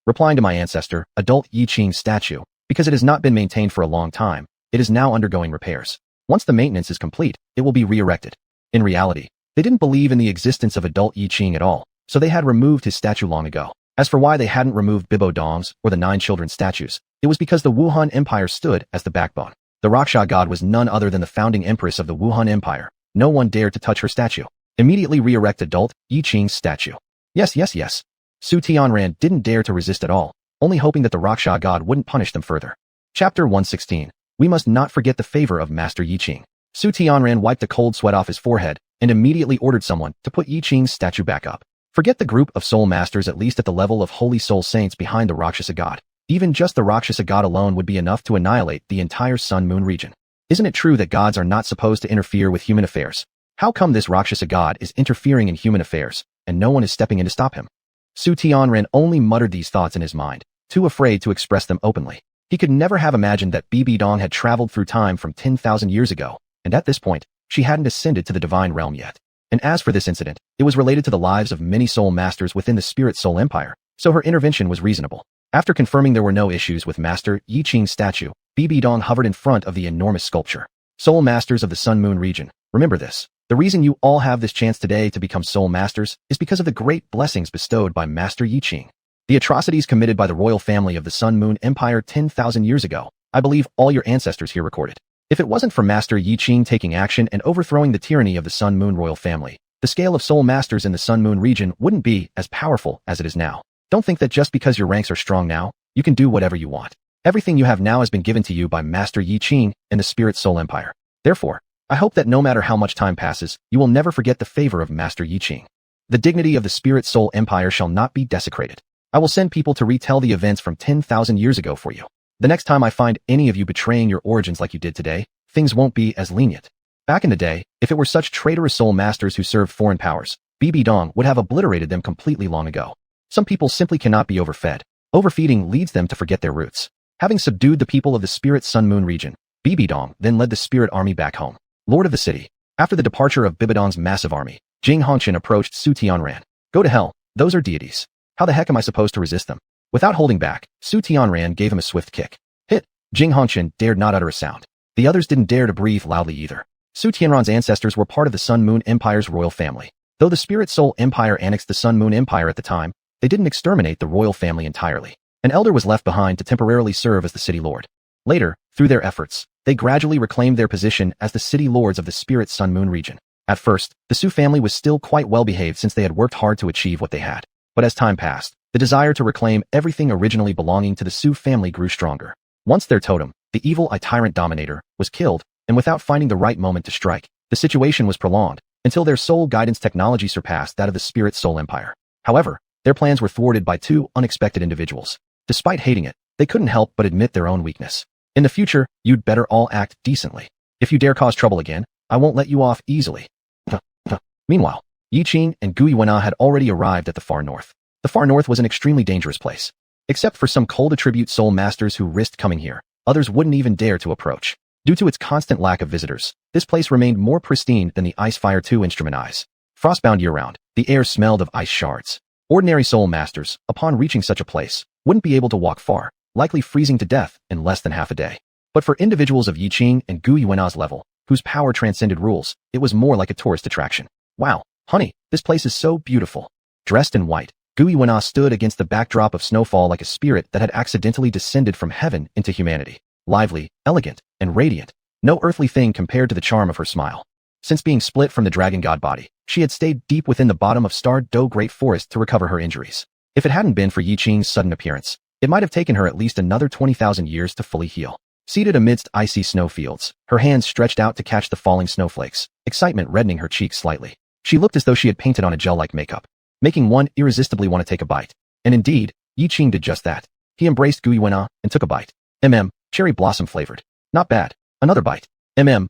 Replying to my ancestor, adult Yiqing statue, because it has not been maintained for a long time, it is now undergoing repairs. Once the maintenance is complete, it will be re-erected. In reality, they didn't believe in the existence of adult Yiqing at all, so they had removed his statue long ago. As for why they hadn't removed Bibo Dong's or the 9 children's statues, it was because the Wuhan Empire stood as the backbone. The Raksha God was none other than the founding empress of the Wuhan Empire. No one dared to touch her statue. Immediately re-erect adult Yiqing's statue. Yes. Su Tianran didn't dare to resist at all, only hoping that the Raksha God wouldn't punish them further. Chapter 116. We must not forget the favor of Master Yiqing. Su Tianran wiped the cold sweat off his forehead and immediately ordered someone to put Yiqing's statue back up. Forget the group of soul masters at least at the level of holy soul saints behind the Rakshasa God. Even just the Rakshasa God alone would be enough to annihilate the entire Sun-Moon region. Isn't it true that gods are not supposed to interfere with human affairs? How come this Rakshasa God is interfering in human affairs, and no one is stepping in to stop him? Su Tianran only muttered these thoughts in his mind, too afraid to express them openly. He could never have imagined that Bibi Dong had traveled through time from 10,000 years ago, and at this point, she hadn't ascended to the divine realm yet. And as for this incident, it was related to the lives of many soul masters within the Spirit Soul Empire, so her intervention was reasonable. After confirming there were no issues with Master Yiqing's statue, Bibi Dong hovered in front of the enormous sculpture. Soul Masters of the Sun-Moon region, remember this. The reason you all have this chance today to become Soul Masters is because of the great blessings bestowed by Master Yiqing. The atrocities committed by the royal family of the Sun-Moon Empire 10,000 years ago, I believe all your ancestors here recorded. If it wasn't for Master Yiqing taking action and overthrowing the tyranny of the Sun-Moon royal family, the scale of Soul Masters in the Sun-Moon region wouldn't be as powerful as it is now. Don't think that just because your ranks are strong now, you can do whatever you want. Everything you have now has been given to you by Master Yiqing and the Spirit Soul Empire. Therefore, I hope that no matter how much time passes, you will never forget the favor of Master Yiqing. The dignity of the Spirit Soul Empire shall not be desecrated. I will send people to retell the events from 10,000 years ago for you. The next time I find any of you betraying your origins like you did today, things won't be as lenient. Back in the day, if it were such traitorous soul masters who served foreign powers, Bibi Dong would have obliterated them completely long ago. Some people simply cannot be overfed. Overfeeding leads them to forget their roots. Having subdued the people of the Spirit Sun-Moon region, Bibi Dong then led the Spirit Army back home. Lord of the city. After the departure of Bibi Dong's massive army, Jing Hongqian approached Su Tianran. Go to hell, those are deities. How the heck am I supposed to resist them? Without holding back, Su Tianran gave him a swift kick. Hit! Jing Hongqian dared not utter a sound. The others didn't dare to breathe loudly either. Su Tianran's ancestors were part of the Sun-Moon Empire's royal family. Though the Spirit Soul Empire annexed the Sun-Moon Empire at the time, they didn't exterminate the royal family entirely. An elder was left behind to temporarily serve as the city lord. Later, through their efforts, they gradually reclaimed their position as the city lords of the Spirit Sun-Moon region. At first, the Su family was still quite well behaved since they had worked hard to achieve what they had. But as time passed, the desire to reclaim everything originally belonging to the Su family grew stronger. Once their totem, the evil tyrant dominator, was killed, and without finding the right moment to strike, the situation was prolonged, until their soul guidance technology surpassed that of the Spirit Soul Empire. However, their plans were thwarted by 2 unexpected individuals. Despite hating it, they couldn't help but admit their own weakness. In the future, you'd better all act decently. If you dare cause trouble again, I won't let you off easily. Meanwhile, Yiqing and Guiyuana had already arrived at the far north. The far north was an extremely dangerous place. Except for some cold attribute soul masters who risked coming here, others wouldn't even dare to approach. Due to its constant lack of visitors, this place remained more pristine than the Ice Fire 2 instrument eyes. Frostbound year-round, the air smelled of ice shards. Ordinary soul masters, upon reaching such a place, wouldn't be able to walk far, likely freezing to death in less than half a day. But for individuals of Yiqing and Guiyuana's level, whose power transcended rules, it was more like a tourist attraction. Wow, honey, this place is so beautiful. Dressed in white, Guiyuana stood against the backdrop of snowfall like a spirit that had accidentally descended from heaven into humanity. Lively, elegant, and radiant. No earthly thing compared to the charm of her smile. Since being split from the dragon god body, she had stayed deep within the bottom of Star Do Great Forest to recover her injuries. If it hadn't been for Yiqing's sudden appearance, it might have taken her at least another 20,000 years to fully heal. Seated amidst icy snowfields, her hands stretched out to catch the falling snowflakes, excitement reddening her cheeks slightly. She looked as though she had painted on a gel-like makeup, making one irresistibly want to take a bite. And indeed, Yiqing did just that. He embraced Guiyuana and took a bite. Cherry blossom flavored. Not bad. Another bite.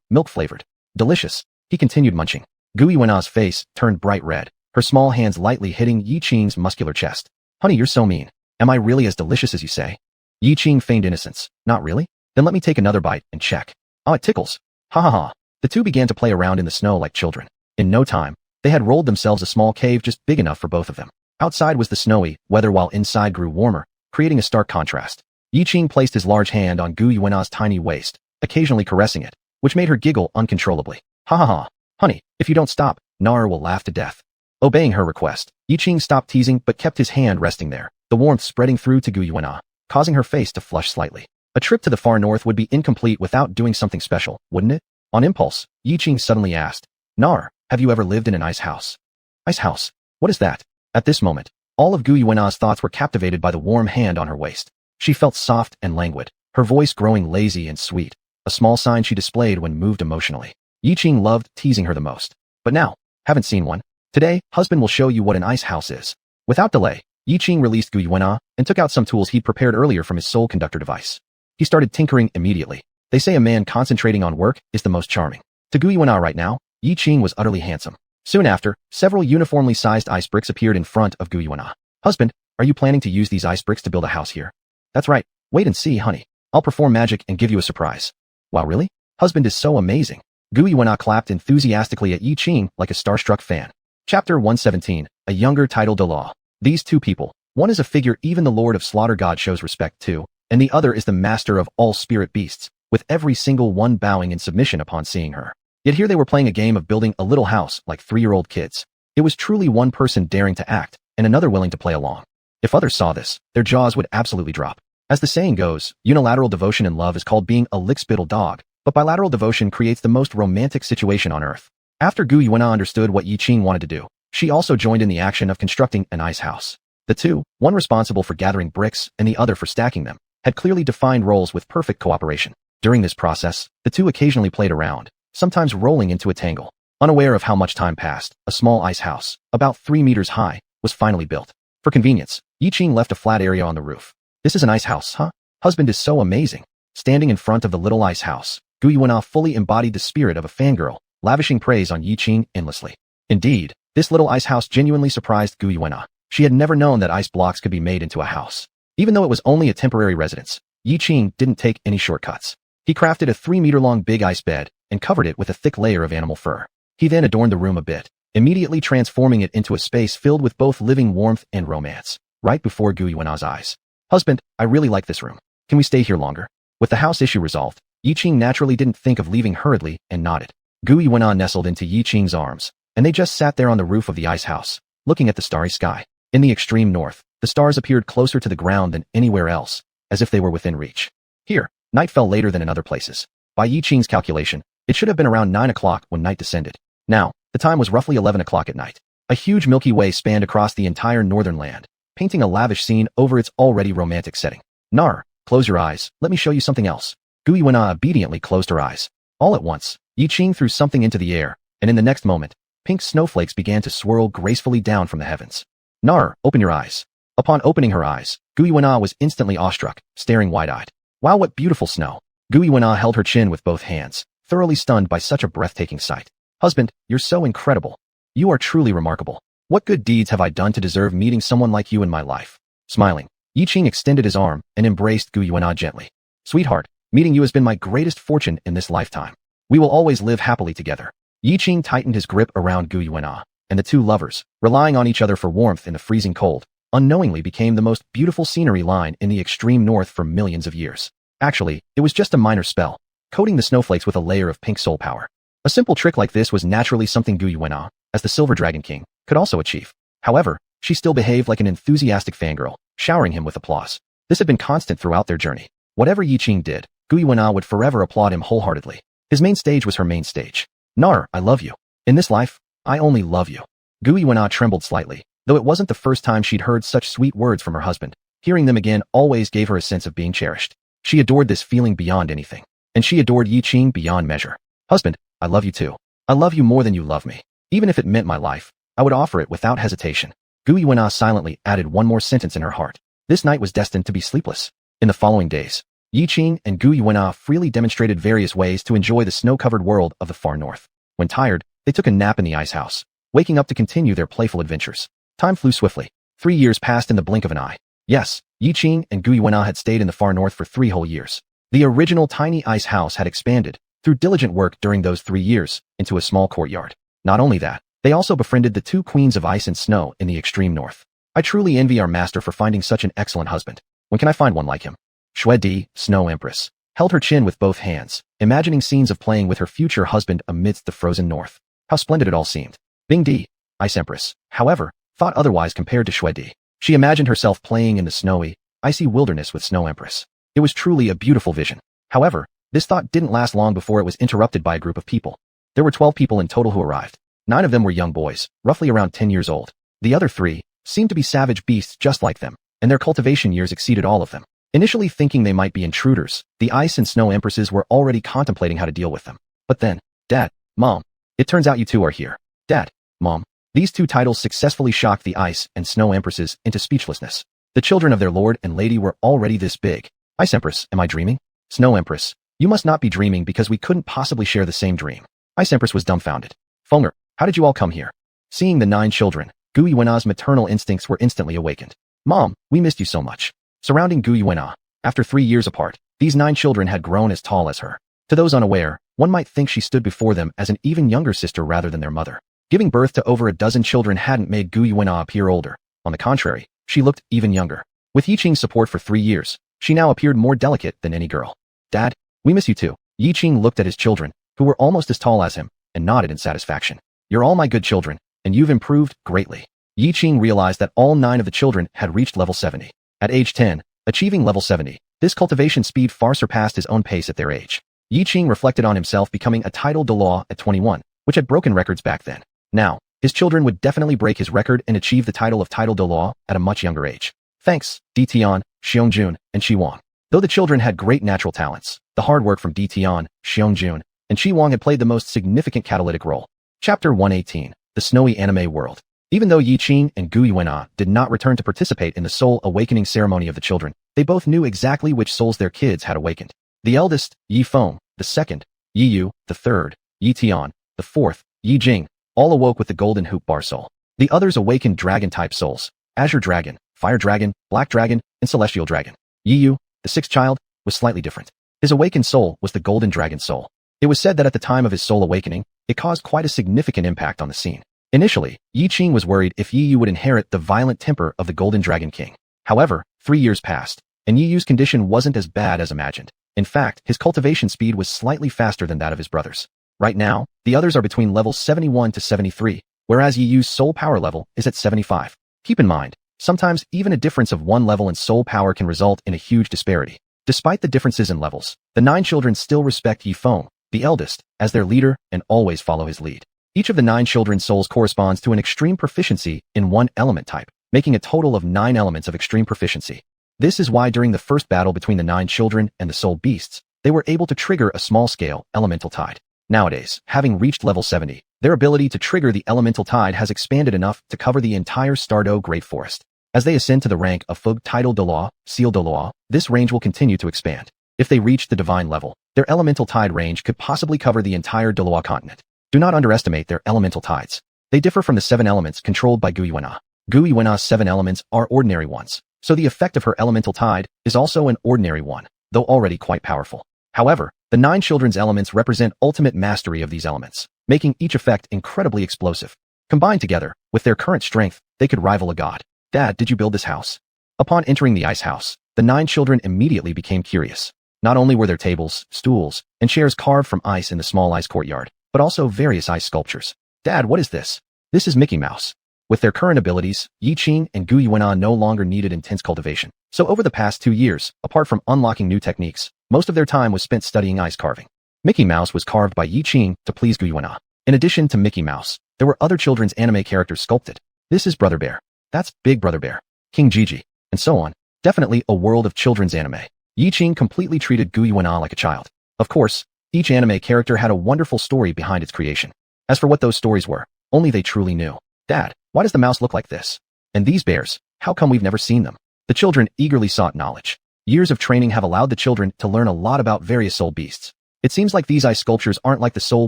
Milk flavored. Delicious. He continued munching. Guiyuana's face turned bright red, her small hands lightly hitting Yiqing's muscular chest. Honey, you're so mean. Am I really as delicious as you say? Yiqing feigned innocence. Not really? Then let me take another bite and check. Oh, it tickles. Ha ha ha. The two began to play around in the snow like children. In no time, they had rolled themselves a small cave just big enough for both of them. Outside was the snowy weather while inside grew warmer, creating a stark contrast. Yiqing placed his large hand on Guiyuana's tiny waist, occasionally caressing it, which made her giggle uncontrollably. Ha ha ha. Honey, if you don't stop, Nara will laugh to death. Obeying her request, Yiqing stopped teasing but kept his hand resting there, the warmth spreading through to Guiyuana, causing her face to flush slightly. A trip to the far north would be incomplete without doing something special, wouldn't it? On impulse, Yiqing suddenly asked, Nar, have you ever lived in an ice house? Ice house? What is that? At this moment, all of Guiyuana's thoughts were captivated by the warm hand on her waist. She felt soft and languid, her voice growing lazy and sweet, a small sign she displayed when moved emotionally. Yiqing loved teasing her the most. But now, haven't seen one. Today, husband will show you what an ice house is. Without delay, Yiqing released Guiyuana and took out some tools he'd prepared earlier from his soul conductor device. He started tinkering immediately. They say a man concentrating on work is the most charming. To Guiyuana right now, Yiqing was utterly handsome. Soon after, several uniformly sized ice bricks appeared in front of Guiyuana. Husband, are you planning to use these ice bricks to build a house here? That's right. Wait and see, honey. I'll perform magic and give you a surprise. Wow, really? Husband is so amazing. Guiyuana clapped enthusiastically at Yiqing like a starstruck fan. Chapter 117, a younger titled Douluo. These two people, one is a figure even the Lord of Slaughter God shows respect to, and the other is the master of all spirit beasts, with every single one bowing in submission upon seeing her. Yet here they were playing a game of building a little house like 3-year-old kids. It was truly one person daring to act, and another willing to play along. If others saw this, their jaws would absolutely drop. As the saying goes, unilateral devotion in love is called being a lick-spittle dog, but bilateral devotion creates the most romantic situation on earth. After Guiyuana understood what Yiqing wanted to do, she also joined in the action of constructing an ice house. The two, one responsible for gathering bricks and the other for stacking them, had clearly defined roles with perfect cooperation. During this process, the two occasionally played around, sometimes rolling into a tangle. Unaware of how much time passed, a small ice house, about 3 meters high, was finally built. For convenience, Yiqing left a flat area on the roof. This is an ice house, huh? Husband is so amazing. Standing in front of the little ice house, Guiyuana fully embodied the spirit of a fangirl, lavishing praise on Yiqing endlessly. Indeed, this little ice house genuinely surprised Guiyuana. She had never known that ice blocks could be made into a house. Even though it was only a temporary residence, Yiqing didn't take any shortcuts. He crafted a 3-meter-long big ice bed and covered it with a thick layer of animal fur. He then adorned the room a bit, immediately transforming it into a space filled with both living warmth and romance, right before Guiyuana's eyes. Husband, I really like this room. Can we stay here longer? With the house issue resolved, Yiqing naturally didn't think of leaving hurriedly and nodded. Guiyuana nestled into Yiqing's arms, and they just sat there on the roof of the ice house, looking at the starry sky. In the extreme north, the stars appeared closer to the ground than anywhere else, as if they were within reach. Here, night fell later than in other places. By Yiqing's calculation, it should have been around 9 o'clock when night descended. Now, the time was roughly 11 o'clock at night. A huge Milky Way spanned across the entire northern land, painting a lavish scene over its already romantic setting. Nar, close your eyes, let me show you something else. Guiyuana obediently closed her eyes. All at once, Yiqing threw something into the air, and in the next moment, pink snowflakes began to swirl gracefully down from the heavens. Nar, open your eyes. Upon opening her eyes, Guiyuana was instantly awestruck, staring wide-eyed. Wow, what beautiful snow. Guiyuana held her chin with both hands, thoroughly stunned by such a breathtaking sight. Husband, you're so incredible. You are truly remarkable. What good deeds have I done to deserve meeting someone like you in my life? Smiling, Yiqing extended his arm and embraced Xuanhuan gently. Sweetheart, meeting you has been my greatest fortune in this lifetime. We will always live happily together. Yiqing tightened his grip around Xuanhuan, and the two lovers, relying on each other for warmth in the freezing cold, unknowingly became the most beautiful scenery line in the extreme north for millions of years. Actually, it was just a minor spell, coating the snowflakes with a layer of pink soul power. A simple trick like this was naturally something Xuanhuan, as the Silver Dragon King, could also achieve. However, she still behaved like an enthusiastic fangirl, showering him with applause. This had been constant throughout their journey. Whatever Yiqing did, Xuanhuan would forever applaud him wholeheartedly. His main stage was her main stage. Nar, I love you. In this life, I only love you. Xuanhuan trembled slightly, though it wasn't the first time she'd heard such sweet words from her husband. Hearing them again always gave her a sense of being cherished. She adored this feeling beyond anything. And she adored Yiqing beyond measure. Husband, I love you too. I love you more than you love me. Even if it meant my life, I would offer it without hesitation. Xuanhuan silently added one more sentence in her heart. This night was destined to be sleepless. In the following days, Yiqing and Xuanhuan freely demonstrated various ways to enjoy the snow-covered world of the far north. When tired, they took a nap in the ice house, waking up to continue their playful adventures. Time flew swiftly. 3 years passed in the blink of an eye. Yes, Yiqing and Xuanhuan had stayed in the far north for 3 whole years. The original tiny ice house had expanded, through diligent work during those 3 years, into a small courtyard. Not only that, they also befriended the 2 queens of ice and snow in the extreme north. I truly envy our master for finding such an excellent husband. When can I find one like him? Shuedi, Snow Empress, held her chin with both hands, imagining scenes of playing with her future husband amidst the frozen north. How splendid it all seemed. Bingdi, Ice Empress, however, thought otherwise compared to Shuedi. She imagined herself playing in the snowy, icy wilderness with Snow Empress. It was truly a beautiful vision. However, this thought didn't last long before it was interrupted by a group of people. There were 12 people in total who arrived. 9 of them were young boys, roughly around 10 years old. The other 3 seemed to be savage beasts just like them, and their cultivation years exceeded all of them. Initially thinking they might be intruders, the Ice and Snow Empresses were already contemplating how to deal with them. But then, Dad, Mom, it turns out you 2 are here. Dad, Mom, these 2 titles successfully shocked the Ice and Snow Empresses into speechlessness. The children of their lord and lady were already this big. Ice Empress, am I dreaming? Snow Empress, you must not be dreaming because we couldn't possibly share the same dream. Ice Empress was dumbfounded. Fonger, how did you all come here? Seeing the 9 children, Xuanhuan's maternal instincts were instantly awakened. Mom, we missed you so much. Surrounding Xuanhuan, after 3 years apart, these 9 children had grown as tall as her. To those unaware, one might think she stood before them as an even younger sister rather than their mother. Giving birth to over a dozen children hadn't made Xuanhuan appear older. On the contrary, she looked even younger. With Yiqing's support for 3 years, she now appeared more delicate than any girl. Dad, we miss you too. Yiqing looked at his children, who were almost as tall as him, and nodded in satisfaction. You're all my good children, and you've improved greatly. Yiqing realized that all 9 of the children had reached level 70. At age 10, achieving level 70, this cultivation speed far surpassed his own pace at their age. Yiqing reflected on himself becoming a title Douluo at 21, which had broken records back then. Now, his children would definitely break his record and achieve the title of title Douluo at a much younger age. Thanks, Ditian, Xiongjun, and Shiwang. Though the children had great natural talents, the hard work from Ditian, Xiongjun, and Shiwang had played the most significant catalytic role. Chapter 118, The Snowy Anime World. Even though Yiqing and Xuanhuan did not return to participate in the soul awakening ceremony of the children, they both knew exactly which souls their kids had awakened. The eldest, Yifeng, the second, Yiyu, the third, Yitian, the fourth, Yijing, all awoke with the golden hoop bar soul. The others awakened dragon-type souls, Azure Dragon, Fire Dragon, Black Dragon, and Celestial Dragon. Yiyu, the sixth child, was slightly different. His awakened soul was the Golden Dragon soul. It was said that at the time of his soul awakening, it caused quite a significant impact on the scene. Initially, Yiqing was worried if Yiyu would inherit the violent temper of the Golden Dragon King. However, 3 years passed, and Yiyu's condition wasn't as bad as imagined. In fact, his cultivation speed was slightly faster than that of his brothers. Right now, the others are between levels 71 to 73, whereas Yiyu's soul power level is at 75. Keep in mind, sometimes even a difference of 1 level in soul power can result in a huge disparity. Despite the differences in levels, the 9 children still respect Yifeng, the eldest, as their leader and always follow his lead. Each of the 9 children's souls corresponds to an extreme proficiency in 1 element type, making a total of 9 elements of extreme proficiency. This is why during the first battle between the 9 children and the soul beasts, they were able to trigger a small-scale elemental tide. Nowadays, having reached level 70, their ability to trigger the elemental tide has expanded enough to cover the entire Stardew Great Forest. As they ascend to the rank of Fug Title Douluo, Seal Douluo, this range will continue to expand. If they reach the divine level, their elemental tide range could possibly cover the entire Douluo continent. Do not underestimate their elemental tides. They differ from the 7 elements controlled by Xuanhuan. Xuanhuan's 7 elements are ordinary ones, so the effect of her elemental tide is also an ordinary one, though already quite powerful. However, the 9 children's elements represent ultimate mastery of these elements, making each effect incredibly explosive. Combined together, with their current strength, they could rival a god. Dad, did you build this house? Upon entering the ice house, the 9 children immediately became curious. Not only were there tables, stools, and chairs carved from ice in the small ice courtyard, but also various ice sculptures. Dad, what is this? This is Mickey Mouse. With their current abilities, Yiqing and Xuanhuan no longer needed intense cultivation. So over the past 2 years, apart from unlocking new techniques, most of their time was spent studying ice carving. Mickey Mouse was carved by Yiqing to please Xuanhuan. In addition to Mickey Mouse, there were other children's anime characters sculpted. This is Brother Bear. That's Big Brother Bear. King Gigi. And so on. Definitely a world of children's anime. Yiqing completely treated Xuanhuan like a child. Of course, each anime character had a wonderful story behind its creation. As for what those stories were, only they truly knew. Dad, why does the mouse look like this? And these bears, how come we've never seen them? The children eagerly sought knowledge. Years of training have allowed the children to learn a lot about various soul beasts. It seems like these ice sculptures aren't like the soul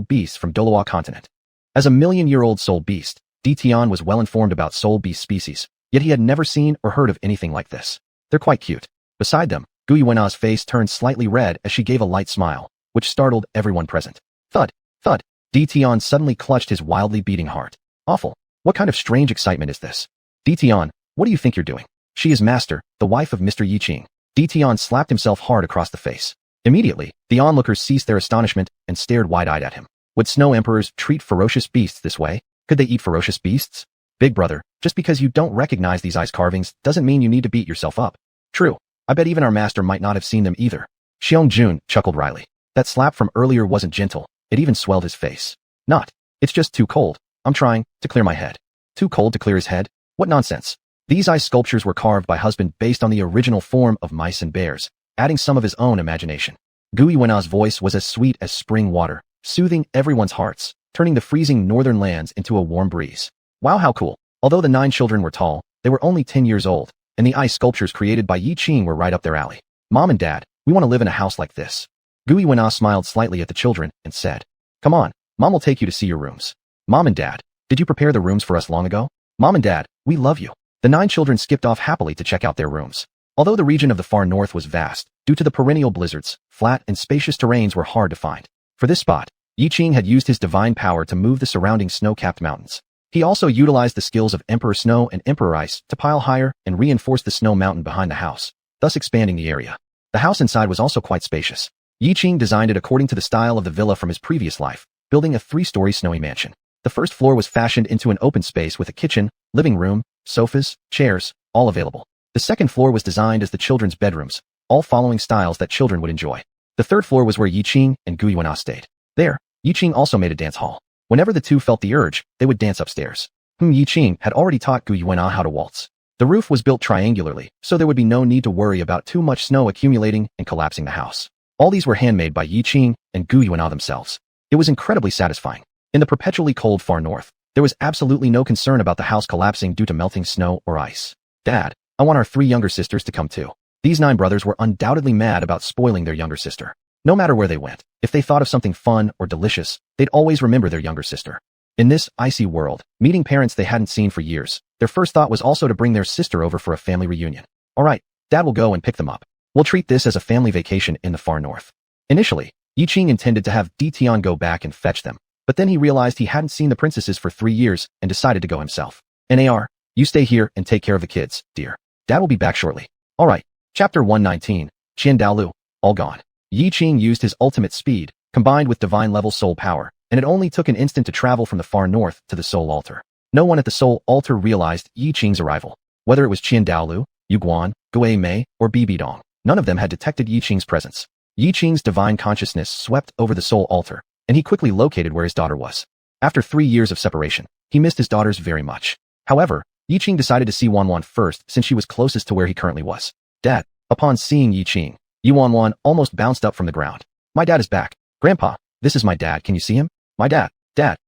beasts from Douluo continent. As a million-year-old soul beast, Tian was well informed about soul beast species, yet he had never seen or heard of anything like this. They're quite cute. Beside them, Xuanhuan's face turned slightly red as she gave a light smile, which startled everyone present. Thud, thud. Tian suddenly clutched his wildly beating heart. Awful. What kind of strange excitement is this? Tian, what do you think you're doing? She is Master, the wife of Mr. Yiqing. Tian slapped himself hard across the face. Immediately, the onlookers ceased their astonishment and stared wide-eyed at him. Would snow emperors treat ferocious beasts this way? Could they eat ferocious beasts? Big brother, just because you don't recognize these ice carvings doesn't mean you need to beat yourself up. True. I bet even our master might not have seen them either. Xiong chuckled wryly. That slap from earlier wasn't gentle. It even swelled his face. Not. It's just too cold. I'm trying to clear my head. Too cold to clear his head? What nonsense. These ice sculptures were carved by husband based on the original form of mice and bears, adding some of his own imagination. Xuanhuan's voice was as sweet as spring water, soothing everyone's hearts, turning the freezing northern lands into a warm breeze. Wow, how cool. Although the 9 children were tall, they were only 10 years old, and the ice sculptures created by Yiqing were right up their alley. Mom and Dad, we want to live in a house like this. Xuanhuan smiled slightly at the children and said, Come on, Mom will take you to see your rooms. Mom and Dad, did you prepare the rooms for us long ago? Mom and Dad, we love you. The 9 children skipped off happily to check out their rooms. Although the region of the far north was vast, due to the perennial blizzards, flat and spacious terrains were hard to find. For this spot, Yiqing had used his divine power to move the surrounding snow-capped mountains. He also utilized the skills of Emperor Snow and Emperor Ice to pile higher and reinforce the snow mountain behind the house, thus expanding the area. The house inside was also quite spacious. Yiqing designed it according to the style of the villa from his previous life, building a 3-story snowy mansion. The first floor was fashioned into an open space with a kitchen, living room, sofas, chairs, all available. The second floor was designed as the children's bedrooms, all following styles that children would enjoy. The third floor was where Yiqing and Xuanhuan stayed. There, Yiqing also made a dance hall. Whenever the two felt the urge, they would dance upstairs. Yiqing had already taught Xuanhuan how to waltz. The roof was built triangularly, so there would be no need to worry about too much snow accumulating and collapsing the house. All these were handmade by Yiqing and Xuanhuan themselves. It was incredibly satisfying. In the perpetually cold far north, there was absolutely no concern about the house collapsing due to melting snow or ice. Dad, I want our 3 younger sisters to come too. These 9 brothers were undoubtedly mad about spoiling their younger sister. No matter where they went, if they thought of something fun or delicious, they'd always remember their younger sister. In this icy world, meeting parents they hadn't seen for years, their first thought was also to bring their sister over for a family reunion. Alright, Dad will go and pick them up. We'll treat this as a family vacation in the far north. Initially, Yiqing intended to have Tian go back and fetch them, but then he realized he hadn't seen the princesses for 3 years and decided to go himself. Nar, you stay here and take care of the kids, dear. Dad will be back shortly. Alright, Chapter 119, Douluo, all gone. Yiqing used his ultimate speed, combined with divine-level soul power, and it only took an instant to travel from the far north to the soul altar. No one at the soul altar realized Yiqing's arrival. Whether it was Douluo, Yuguan, Gui Mei, or Bibidong, none of them had detected Yiqing's presence. Yiqing's divine consciousness swept over the soul altar, and he quickly located where his daughter was. After 3 years of separation, he missed his daughters very much. However, Yiqing decided to see Xuanhuan first since she was closest to where he currently was. Dad, upon seeing Yiqing, Xuanhuan almost bounced up from the ground. My dad is back. Grandpa, this is my dad, can you see him? My dad, dad.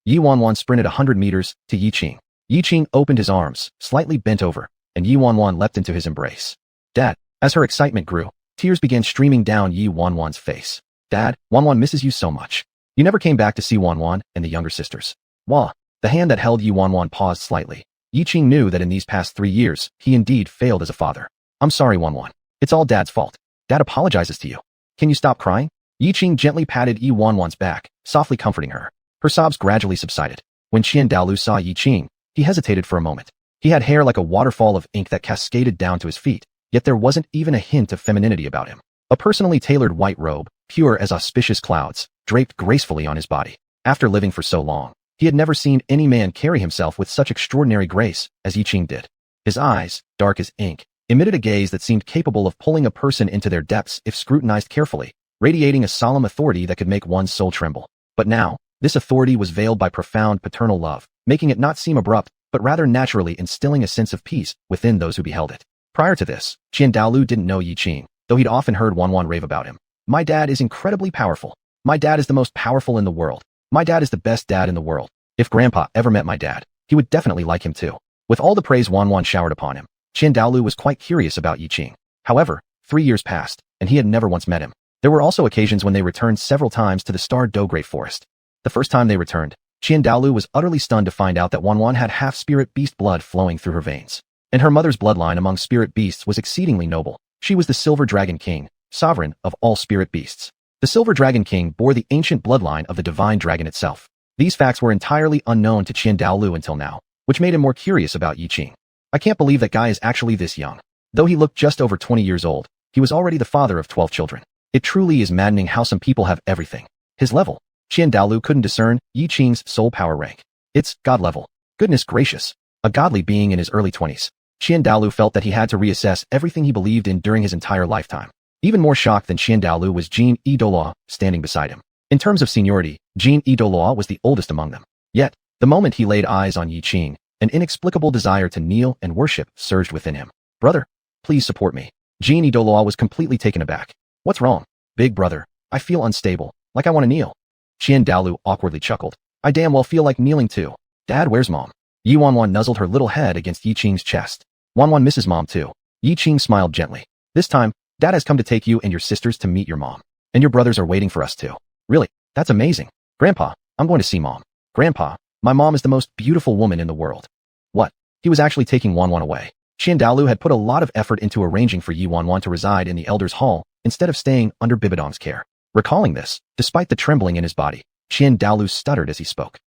Xuanhuan sprinted 100 meters to Yiqing. Yiqing opened his arms, slightly bent over, and Xuanhuan leapt into his embrace. Dad, as her excitement grew, tears began streaming down Xuanhuan's face. Dad, Xuanhuan misses you so much. You never came back to see Xuanhuan and the younger sisters. Wah, The hand that held Xuanhuan paused slightly. Yiqing knew that in these past 3 years, he indeed failed as a father. I'm sorry, Xuanhuan. It's all Dad's fault. Dad apologizes to you. Can you stop crying? Yiqing gently patted Xuanhuan's back, softly comforting her. Her sobs gradually subsided. When Douluo saw Yiqing, he hesitated for a moment. He had hair like a waterfall of ink that cascaded down to his feet, yet there wasn't even a hint of femininity about him. A personally tailored white robe, pure as auspicious clouds, draped gracefully on his body. After living for so long, he had never seen any man carry himself with such extraordinary grace as Yiqing did. His eyes, dark as ink, emitted a gaze that seemed capable of pulling a person into their depths if scrutinized carefully, radiating a solemn authority that could make one's soul tremble. But now, this authority was veiled by profound paternal love, making it not seem abrupt, but rather naturally instilling a sense of peace within those who beheld it. Prior to this, Douluo didn't know Yiqing, though he'd often heard Xuanhuan rave about him. My dad is incredibly powerful. My dad is the most powerful in the world. My dad is the best dad in the world. If Grandpa ever met my dad, he would definitely like him too. With all the praise Xuanhuan showered upon him, Douluo was quite curious about Yiqing. However, 3 years passed, and he had never once met him. There were also occasions when they returned several times to the Star Do Great Forest. The first time they returned, Douluo was utterly stunned to find out that Xuanhuan had half-spirit beast blood flowing through her veins. And her mother's bloodline among spirit beasts was exceedingly noble. She was the Silver Dragon King, sovereign of all spirit beasts. The Silver Dragon King bore the ancient bloodline of the divine dragon itself. These facts were entirely unknown to Douluo until now, which made him more curious about Yiqing. I can't believe that guy is actually this young. Though he looked just over 20 years old, he was already the father of 12 children. It truly is maddening how some people have everything. His level. Douluo couldn't discern Yiqing's soul power rank. It's God level. Goodness gracious. A godly being in his early 20s. Douluo felt that he had to reassess everything he believed in during his entire lifetime. Even more shocked than Douluo was Douluo standing beside him. In terms of seniority, Douluo was the oldest among them. Yet, the moment he laid eyes on Yiqing, an inexplicable desire to kneel and worship surged within him. Brother, please support me. Douluo was completely taken aback. What's wrong? Big brother, I feel unstable, like I want to kneel. Douluo awkwardly chuckled. I damn well feel like kneeling too. Dad, where's Mom? Xuanhuan nuzzled her little head against Yiqing's chest. Xuanhuan misses Mom too. Yiqing smiled gently. This time, Dad has come to take you and your sisters to meet your mom. And your brothers are waiting for us too. Really? That's amazing. Grandpa, I'm going to see Mom. Grandpa, my mom is the most beautiful woman in the world. What? He was actually taking Xuanhuan away. Douluo had put a lot of effort into arranging for Xuanhuan to reside in the Elder's Hall instead of staying under Bibidong's care. Recalling this, despite the trembling in his body, Douluo stuttered as he spoke.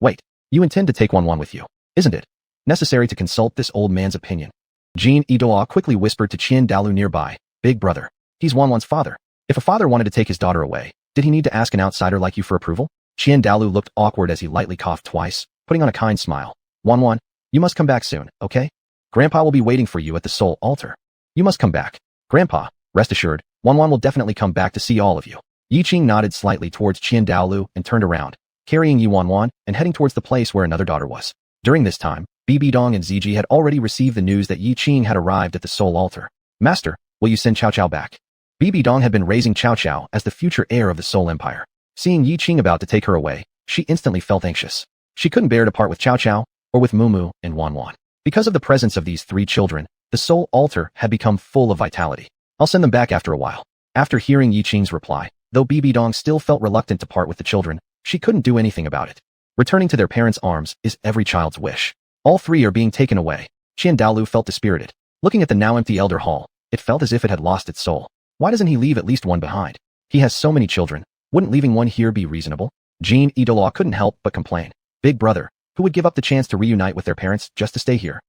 Wait, you intend to take Xuanhuan with you, isn't it? Necessary to consult this old man's opinion. Douluo quickly whispered to Douluo nearby, Big brother, he's Xuanhuan's father. If a father wanted to take his daughter away, did he need to ask an outsider like you for approval? Douluo looked awkward as he lightly coughed twice, putting on a kind smile. Xuanhuan, you must come back soon, okay? Grandpa will be waiting for you at the soul altar. You must come back. Grandpa, rest assured, Xuanhuan will definitely come back to see all of you. Yiqing nodded slightly towards Douluo and turned around, carrying Xuanhuan and heading towards the place where another daughter was. During this time, Bibidong and Ziji had already received the news that Yiqing had arrived at the soul altar. Master, will you send Cao Cao back? Bibidong had been raising Cao Cao as the future heir of the Soul Empire. Seeing Yiqing about to take her away, she instantly felt anxious. She couldn't bear to part with Cao Cao, or with Mumu and Xuanhuan. Because of the presence of these 3 children, the soul altar had become full of vitality. I'll send them back after a while. After hearing Yiqing's reply, though Bibidong still felt reluctant to part with the children, she couldn't do anything about it. Returning to their parents' arms is every child's wish. All 3 are being taken away. Douluo felt dispirited. Looking at the now empty Elder Hall, it felt as if it had lost its soul. Why doesn't he leave at least one behind? He has so many children. Wouldn't leaving one here be reasonable? Douluo couldn't help but complain. Big brother, who would give up the chance to reunite with their parents just to stay here?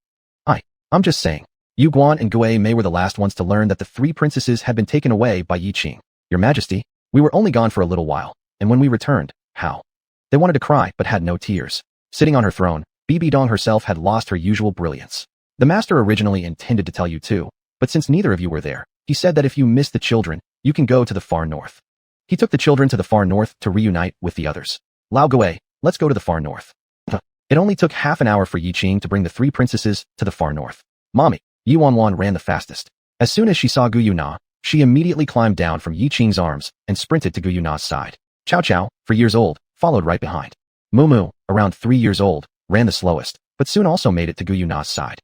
I'm just saying. Yu Guan and Gui Mei were the last ones to learn that the 3 princesses had been taken away by Yiqing. Your Majesty, we were only gone for a little while, and when we returned, how? They wanted to cry but had no tears. Sitting on her throne, Bibidong herself had lost her usual brilliance. The master originally intended to tell you too, but since neither of you were there, he said that if you miss the children, you can go to the far north. He took the children to the far north to reunite with the others. Lao Gui, let's go to the far north. It only took half an hour for Yiqing to bring the 3 princesses to the far north. Mommy, Xuanhuan ran the fastest. As soon as she saw Gu Yuna, she immediately climbed down from Yiqing's arms and sprinted to Gu Yuna's side. Cao Cao, 4 years old, followed right behind. Mumu, around 3 years old, ran the slowest, but soon also made it to Gu Yuna's side.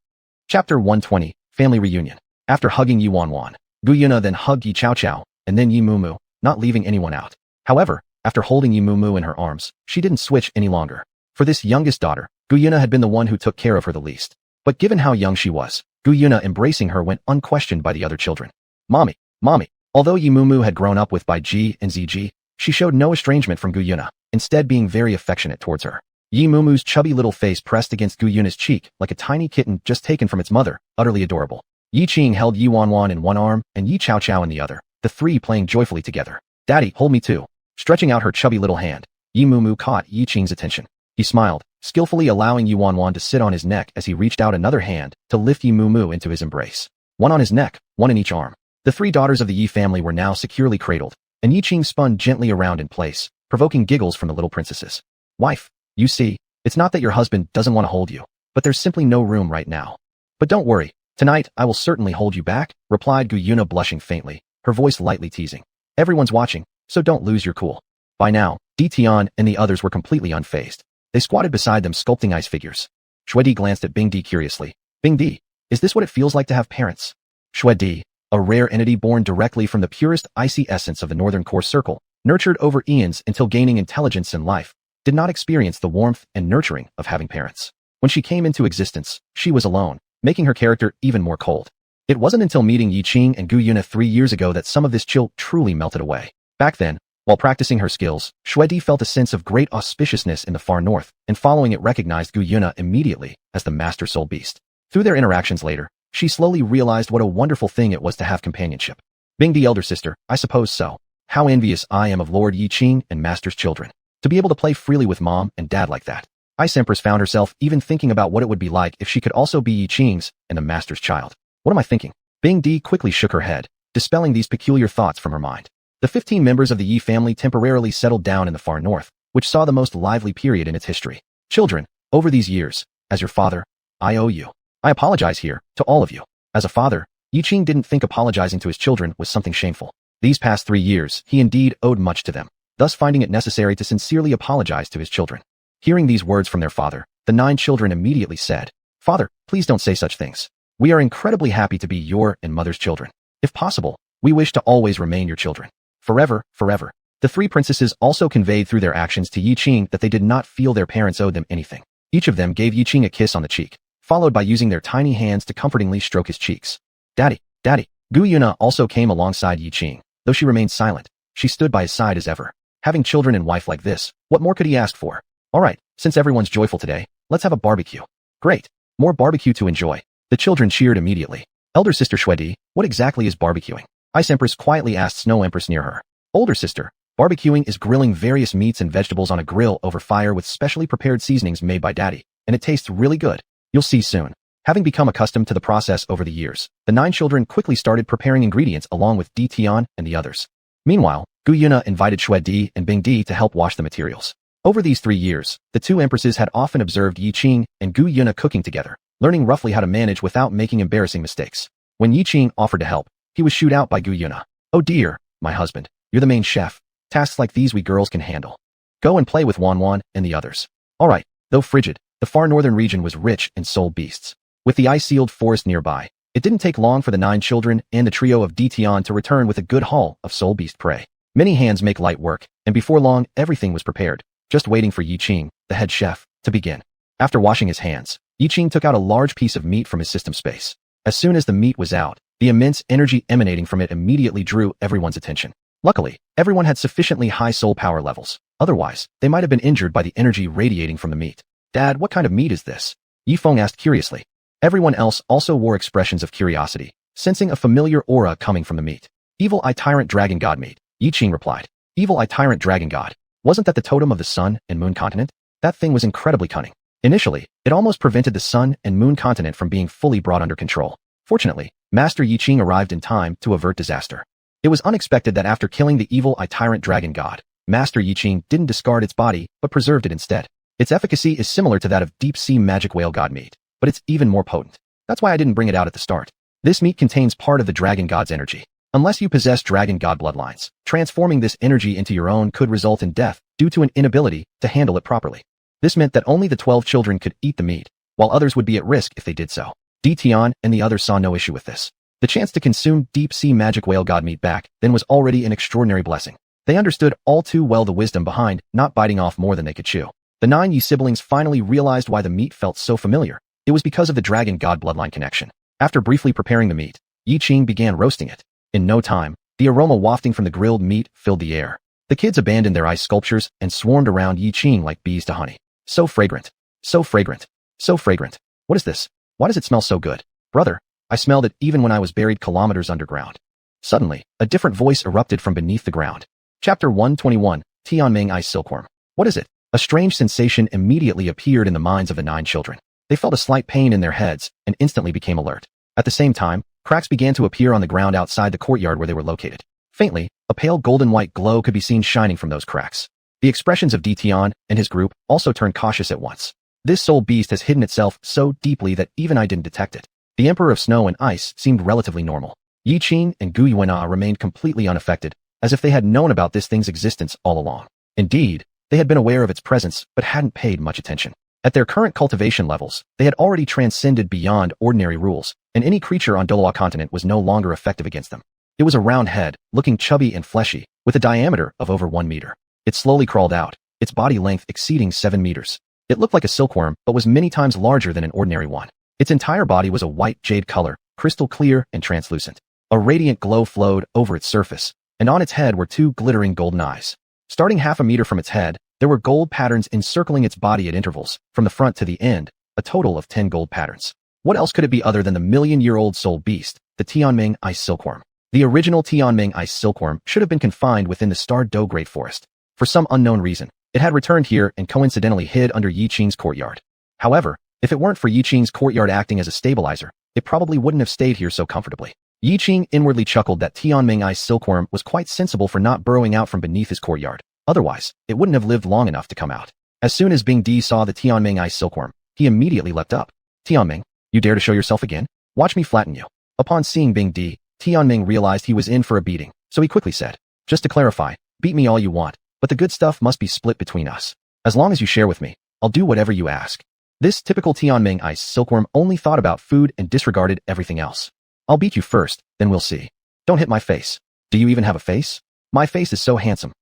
Chapter 120, Family Reunion. After hugging Xuanhuan, Gu Yuna then hugged Yi Cao Cao, and then Yi Mumu, not leaving anyone out. However, after holding Yi Mumu in her arms, she didn't switch any longer. For this youngest daughter, Guyuna had been the one who took care of her the least. But given how young she was, Guyuna embracing her went unquestioned by the other children. Mommy, mommy. Although Yimumu had grown up with Bai Ji and Ziji, she showed no estrangement from Guyuna, instead being very affectionate towards her. Yimumu's chubby little face pressed against Guyuna's cheek like a tiny kitten just taken from its mother, utterly adorable. Yiqing held xuanhuan in one arm and Yi Chao Chao in the other, the three playing joyfully together. Daddy, hold me too. Stretching out her chubby little hand, Yimumu caught Yiqing's attention. He smiled, skillfully allowing Xuanhuan to sit on his neck as he reached out another hand to lift Yimumu into his embrace. One on his neck, one in each arm. The three daughters of the Yi family were now securely cradled, and Yiqing spun gently around in place, provoking giggles from the little princesses. Wife, you see, it's not that your husband doesn't want to hold you, but there's simply no room right now. But don't worry, tonight I will certainly hold you back, replied Guyuna blushing faintly, her voice lightly teasing. Everyone's watching, so don't lose your cool. By now, Tian and the others were completely unfazed. They squatted beside them sculpting ice figures. Shuedi glanced at Bingdi curiously. Bingdi, is this what it feels like to have parents? Shuedi, a rare entity born directly from the purest icy essence of the Northern Core Circle, nurtured over eons until gaining intelligence and life, did not experience the warmth and nurturing of having parents. When she came into existence, she was alone, making her character even more cold. It wasn't until meeting Yiqing and Guyuna 3 years ago that some of this chill truly melted away. Back then, while practicing her skills, Shuedi felt a sense of great auspiciousness in the far north, and following it recognized Guyuna immediately as the Master Soul Beast. Through their interactions later, she slowly realized what a wonderful thing it was to have companionship. Being the elder sister, I suppose so. How envious I am of Lord Yiqing and Master's children. To be able to play freely with mom and dad like that. Ice Empress found herself even thinking about what it would be like if she could also be Yiqing's and the Master's child. What am I thinking? Bing Di quickly shook her head, dispelling these peculiar thoughts from her mind. The 15 members of the Yi family temporarily settled down in the far north, which saw the most lively period in its history. Children, over these years, as your father, I owe you. I apologize here, to all of you. As a father, Yiqing didn't think apologizing to his children was something shameful. These past 3 years, he indeed owed much to them, thus finding it necessary to sincerely apologize to his children. Hearing these words from their father, the 9 children immediately said, Father, please don't say such things. We are incredibly happy to be your and mother's children. If possible, we wish to always remain your children. Forever, forever. The 3 princesses also conveyed through their actions to Yiqing that they did not feel their parents owed them anything. Each of them gave Yiqing a kiss on the cheek, followed by using their tiny hands to comfortingly stroke his cheeks. Daddy, Daddy. Guyuna also came alongside Yiqing. Though she remained silent, she stood by his side as ever. Having children and wife like this, what more could he ask for? Alright, since everyone's joyful today, let's have a barbecue. Great. More barbecue to enjoy. The children cheered immediately. Elder sister Shuedi, what exactly is barbecuing? Ice Empress quietly asked Snow Empress near her. Older sister, barbecuing is grilling various meats and vegetables on a grill over fire with specially prepared seasonings made by Daddy, and it tastes really good. You'll see soon. Having become accustomed to the process over the years, the 9 children quickly started preparing ingredients along with Tian and the others. Meanwhile, Guyuna invited Shuedi and Bingdi to help wash the materials. Over these 3 years, the 2 empresses had often observed Yiqing and Guyuna cooking together, learning roughly how to manage without making embarrassing mistakes. When Yiqing offered to help, he was shooed out by Guyuna. Oh dear, my husband, you're the main chef. Tasks like these we girls can handle. Go and play with Xuanhuan and the others. Alright, though frigid, the far northern region was rich in soul beasts. With the ice-sealed forest nearby, it didn't take long for the 9 children and the trio of Tian to return with a good haul of soul beast prey. Many hands make light work, and before long everything was prepared, just waiting for Yiqing, the head chef, to begin. After washing his hands, Yiqing took out a large piece of meat from his system space. As soon as the meat was out, the immense energy emanating from it immediately drew everyone's attention. Luckily, everyone had sufficiently high soul power levels. Otherwise, they might have been injured by the energy radiating from the meat. Dad, what kind of meat is this? Yifeng asked curiously. Everyone else also wore expressions of curiosity, sensing a familiar aura coming from the meat. Evil Eye Tyrant Dragon God meat, Yiqing replied. Evil Eye Tyrant Dragon God. Wasn't that the totem of the Sun and Moon continent? That thing was incredibly cunning. Initially, it almost prevented the Sun and Moon continent from being fully brought under control. Fortunately, Master Yiqing arrived in time to avert disaster. It was unexpected that after killing the Evil Eye Tyrant Dragon God, Master Yiqing didn't discard its body, but preserved it instead. Its efficacy is similar to that of deep-sea magic whale god meat, but it's even more potent. That's why I didn't bring it out at the start. This meat contains part of the Dragon God's energy. Unless you possess Dragon God bloodlines, transforming this energy into your own could result in death due to an inability to handle it properly. This meant that only the 12 children could eat the meat, while others would be at risk if they did so. Tian and the others saw no issue with this. The chance to consume deep-sea magic whale god meat back then was already an extraordinary blessing. They understood all too well the wisdom behind not biting off more than they could chew. The 9 Yi siblings finally realized why the meat felt so familiar. It was because of the dragon god bloodline connection. After briefly preparing the meat, Yiqing began roasting it. In no time, the aroma wafting from the grilled meat filled the air. The kids abandoned their ice sculptures and swarmed around Yiqing like bees to honey. So fragrant. So fragrant. So fragrant. What is this? Why does it smell so good? Brother, I smelled it even when I was buried kilometers underground. Suddenly, a different voice erupted from beneath the ground. Chapter 121, Tianming Ice Silkworm. What is it? A strange sensation immediately appeared in the minds of the 9 children. They felt a slight pain in their heads and instantly became alert. At the same time, cracks began to appear on the ground outside the courtyard where they were located. Faintly, a pale golden-white glow could be seen shining from those cracks. The expressions of Tian and his group also turned cautious at once. This soul beast has hidden itself so deeply that even I didn't detect it. The Emperor of Snow and Ice seemed relatively normal. Yiqing and Xuanhuan remained completely unaffected, as if they had known about this thing's existence all along. Indeed, they had been aware of its presence but hadn't paid much attention. At their current cultivation levels, they had already transcended beyond ordinary rules, and any creature on Douluo continent was no longer effective against them. It was a round head, looking chubby and fleshy, with a diameter of over 1 meter. It slowly crawled out, its body length exceeding 7 meters. It looked like a silkworm, but was many times larger than an ordinary one. Its entire body was a white jade color, crystal clear and translucent. A radiant glow flowed over its surface, and on its head were 2 glittering golden eyes. Starting half a meter from its head, there were gold patterns encircling its body at intervals, from the front to the end, a total of 10 gold patterns. What else could it be other than the million-year-old soul beast, the Tianming Ice Silkworm? The original Tianming Ice Silkworm should have been confined within the Star Do Great Forest. For some unknown reason, it had returned here and coincidentally hid under Yiqing's courtyard. However, if it weren't for Yiqing's courtyard acting as a stabilizer, it probably wouldn't have stayed here so comfortably. Yiqing inwardly chuckled that Tianming Ice Silkworm was quite sensible for not burrowing out from beneath his courtyard. Otherwise, it wouldn't have lived long enough to come out. As soon as Bing Di saw the Tianming Ice Silkworm, he immediately leapt up. Tianming, you dare to show yourself again? Watch me flatten you. Upon seeing Bing Di, Tianming realized he was in for a beating, so he quickly said, just to clarify, beat me all you want, but the good stuff must be split between us. As long as you share with me, I'll do whatever you ask. This typical Tianming Ice Silkworm only thought about food and disregarded everything else. I'll beat you first, then we'll see. Don't hit my face. Do you even have a face? My face is so handsome.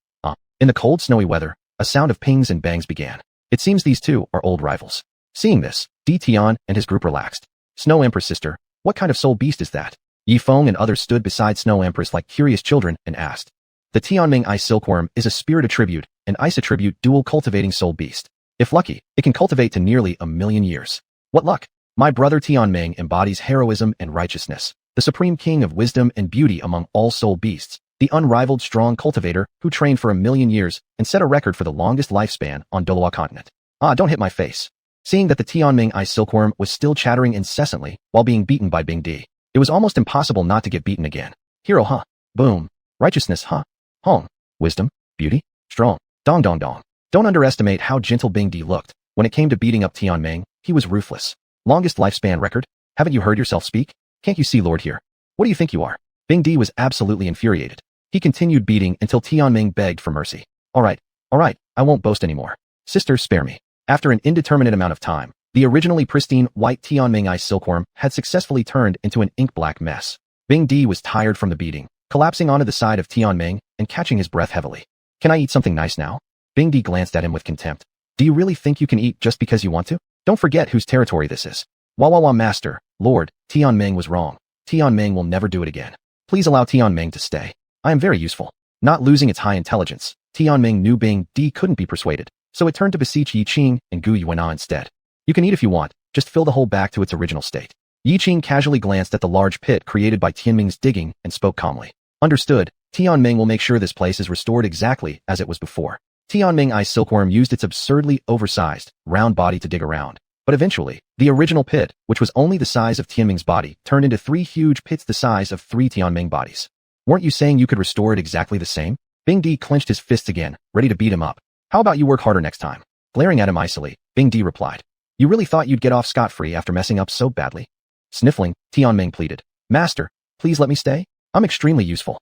In the cold, snowy weather, a sound of pings and bangs began. It seems these two are old rivals. Seeing this, Tian and his group relaxed. Snow Empress sister, what kind of soul beast is that? Yifeng and others stood beside Snow Empress like curious children and asked. The Tianming Ice Silkworm is a spirit attribute and ice attribute dual cultivating soul beast. If lucky, it can cultivate to nearly 1,000,000 years. What luck! My brother Tianming embodies heroism and righteousness, the supreme king of wisdom and beauty among all soul beasts, the unrivaled strong cultivator who trained for 1,000,000 years and set a record for the longest lifespan on Douluo continent. Don't hit my face. Seeing that the Tianming Ice Silkworm was still chattering incessantly while being beaten by Bing Di, it was almost impossible not to get beaten again. Hero, huh? Boom. Righteousness, huh? Hong. Wisdom. Beauty. Strong. Dong dong dong. Don't underestimate how gentle Bing Di looked. When it came to beating up Tianming, he was ruthless. Longest lifespan record? Haven't you heard yourself speak? Can't you see Lord here? What do you think you are? Bing Di was absolutely infuriated. He continued beating until Tianming begged for mercy. All right, I won't boast anymore. Sister, spare me. After an indeterminate amount of time, the originally pristine white Tianming Ice Silkworm had successfully turned into an ink-black mess. Bing Di was tired from the beating, collapsing onto the side of Tianming and catching his breath heavily. Can I eat something nice now? Bing Di glanced at him with contempt. Do you really think you can eat just because you want to? Don't forget whose territory this is. Wah master, Lord, Tianming was wrong. Tianming will never do it again. Please allow Tianming to stay. I am very useful. Not losing its high intelligence, Tianming knew Bing Di couldn't be persuaded, so it turned to beseech Yiqing and Xuanhuan instead. You can eat if you want, just fill the hole back to its original state. Yiqing casually glanced at the large pit created by Tianming's digging and spoke calmly. Understood, Tianming will make sure this place is restored exactly as it was before. Tianming Ice Silkworm used its absurdly oversized, round body to dig around. But eventually, the original pit, which was only the size of Tianming's body, turned into 3 huge pits the size of 3 Tianming bodies. Weren't you saying you could restore it exactly the same? Bing Di clenched his fists again, ready to beat him up. How about you work harder next time? Glaring at him icily, Bing Di replied. You really thought you'd get off scot-free after messing up so badly? Sniffling, Tianming pleaded. Master, please let me stay? I'm extremely useful.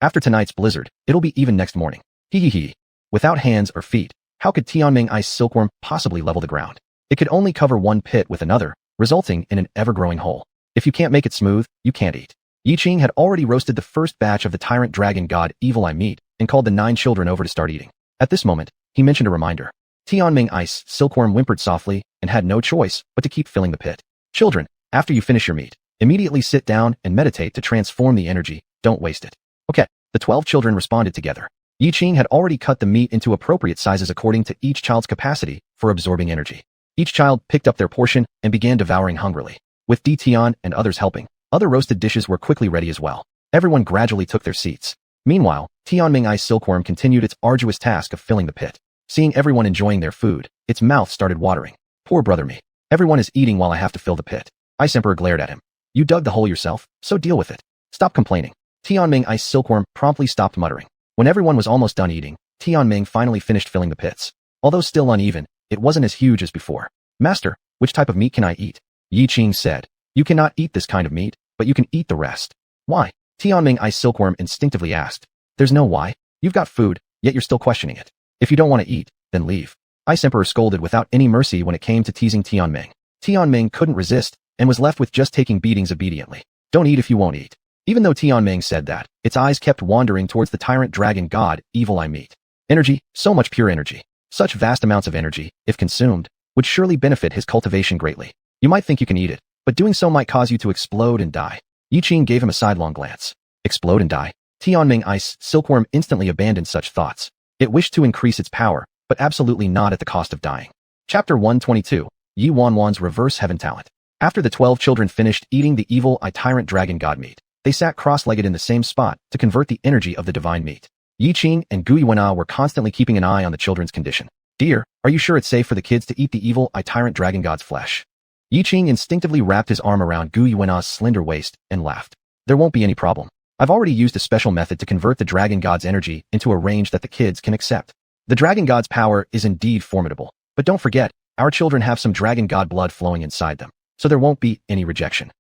After tonight's blizzard, it'll be even next morning. Hee. Without hands or feet, how could Tianming Ice Silkworm possibly level the ground? It could only cover one pit with another, resulting in an ever-growing hole. If you can't make it smooth, you can't eat. Yiqing had already roasted the first batch of the tyrant dragon god Evil Eye meat and called the 9 children over to start eating. At this moment, he mentioned a reminder. Tianming Ice Silkworm whimpered softly and had no choice but to keep filling the pit. Children, after you finish your meat, immediately sit down and meditate to transform the energy, don't waste it. Okay, the 12 children responded together. Yiqing had already cut the meat into appropriate sizes according to each child's capacity for absorbing energy. Each child picked up their portion and began devouring hungrily. With Tian and others helping, other roasted dishes were quickly ready as well. Everyone gradually took their seats. Meanwhile, Tianming Ice Silkworm continued its arduous task of filling the pit. Seeing everyone enjoying their food, its mouth started watering. Poor brother me. Everyone is eating while I have to fill the pit. Ice Emperor glared at him. You dug the hole yourself, so deal with it. Stop complaining. Tianming Ice Silkworm promptly stopped muttering. When everyone was almost done eating, Tianming finally finished filling the pits. Although still uneven, it wasn't as huge as before. Master, which type of meat can I eat? Yiqing said. You cannot eat this kind of meat, but you can eat the rest. Why? Tianming Ice Silkworm instinctively asked. There's no why. You've got food, yet you're still questioning it. If you don't want to eat, then leave. Ice Emperor scolded without any mercy when it came to teasing Tianming. Tianming couldn't resist and was left with just taking beatings obediently. Don't eat if you won't eat. Even though Tianming said that, its eyes kept wandering towards the tyrant dragon god, Evil Eye Meat. Energy, so much pure energy. Such vast amounts of energy, if consumed, would surely benefit his cultivation greatly. You might think you can eat it, but doing so might cause you to explode and die. Yiqing gave him a sidelong glance. Explode and die? Tianming Ice Silkworm instantly abandoned such thoughts. It wished to increase its power, but absolutely not at the cost of dying. Chapter 122, Xuanhuan's Reverse Heaven Talent. After the 12 children finished eating the Evil Eye Tyrant Dragon God meat, they sat cross-legged in the same spot to convert the energy of the divine meat. Yiqing and Xuanhuan were constantly keeping an eye on the children's condition. Dear, are you sure it's safe for the kids to eat the Evil Eye Tyrant Dragon God's flesh? Yiqing instinctively wrapped his arm around Xuanhuan's slender waist and laughed. There won't be any problem. I've already used a special method to convert the Dragon God's energy into a range that the kids can accept. The Dragon God's power is indeed formidable, but don't forget, our children have some Dragon God blood flowing inside them, so there won't be any rejection.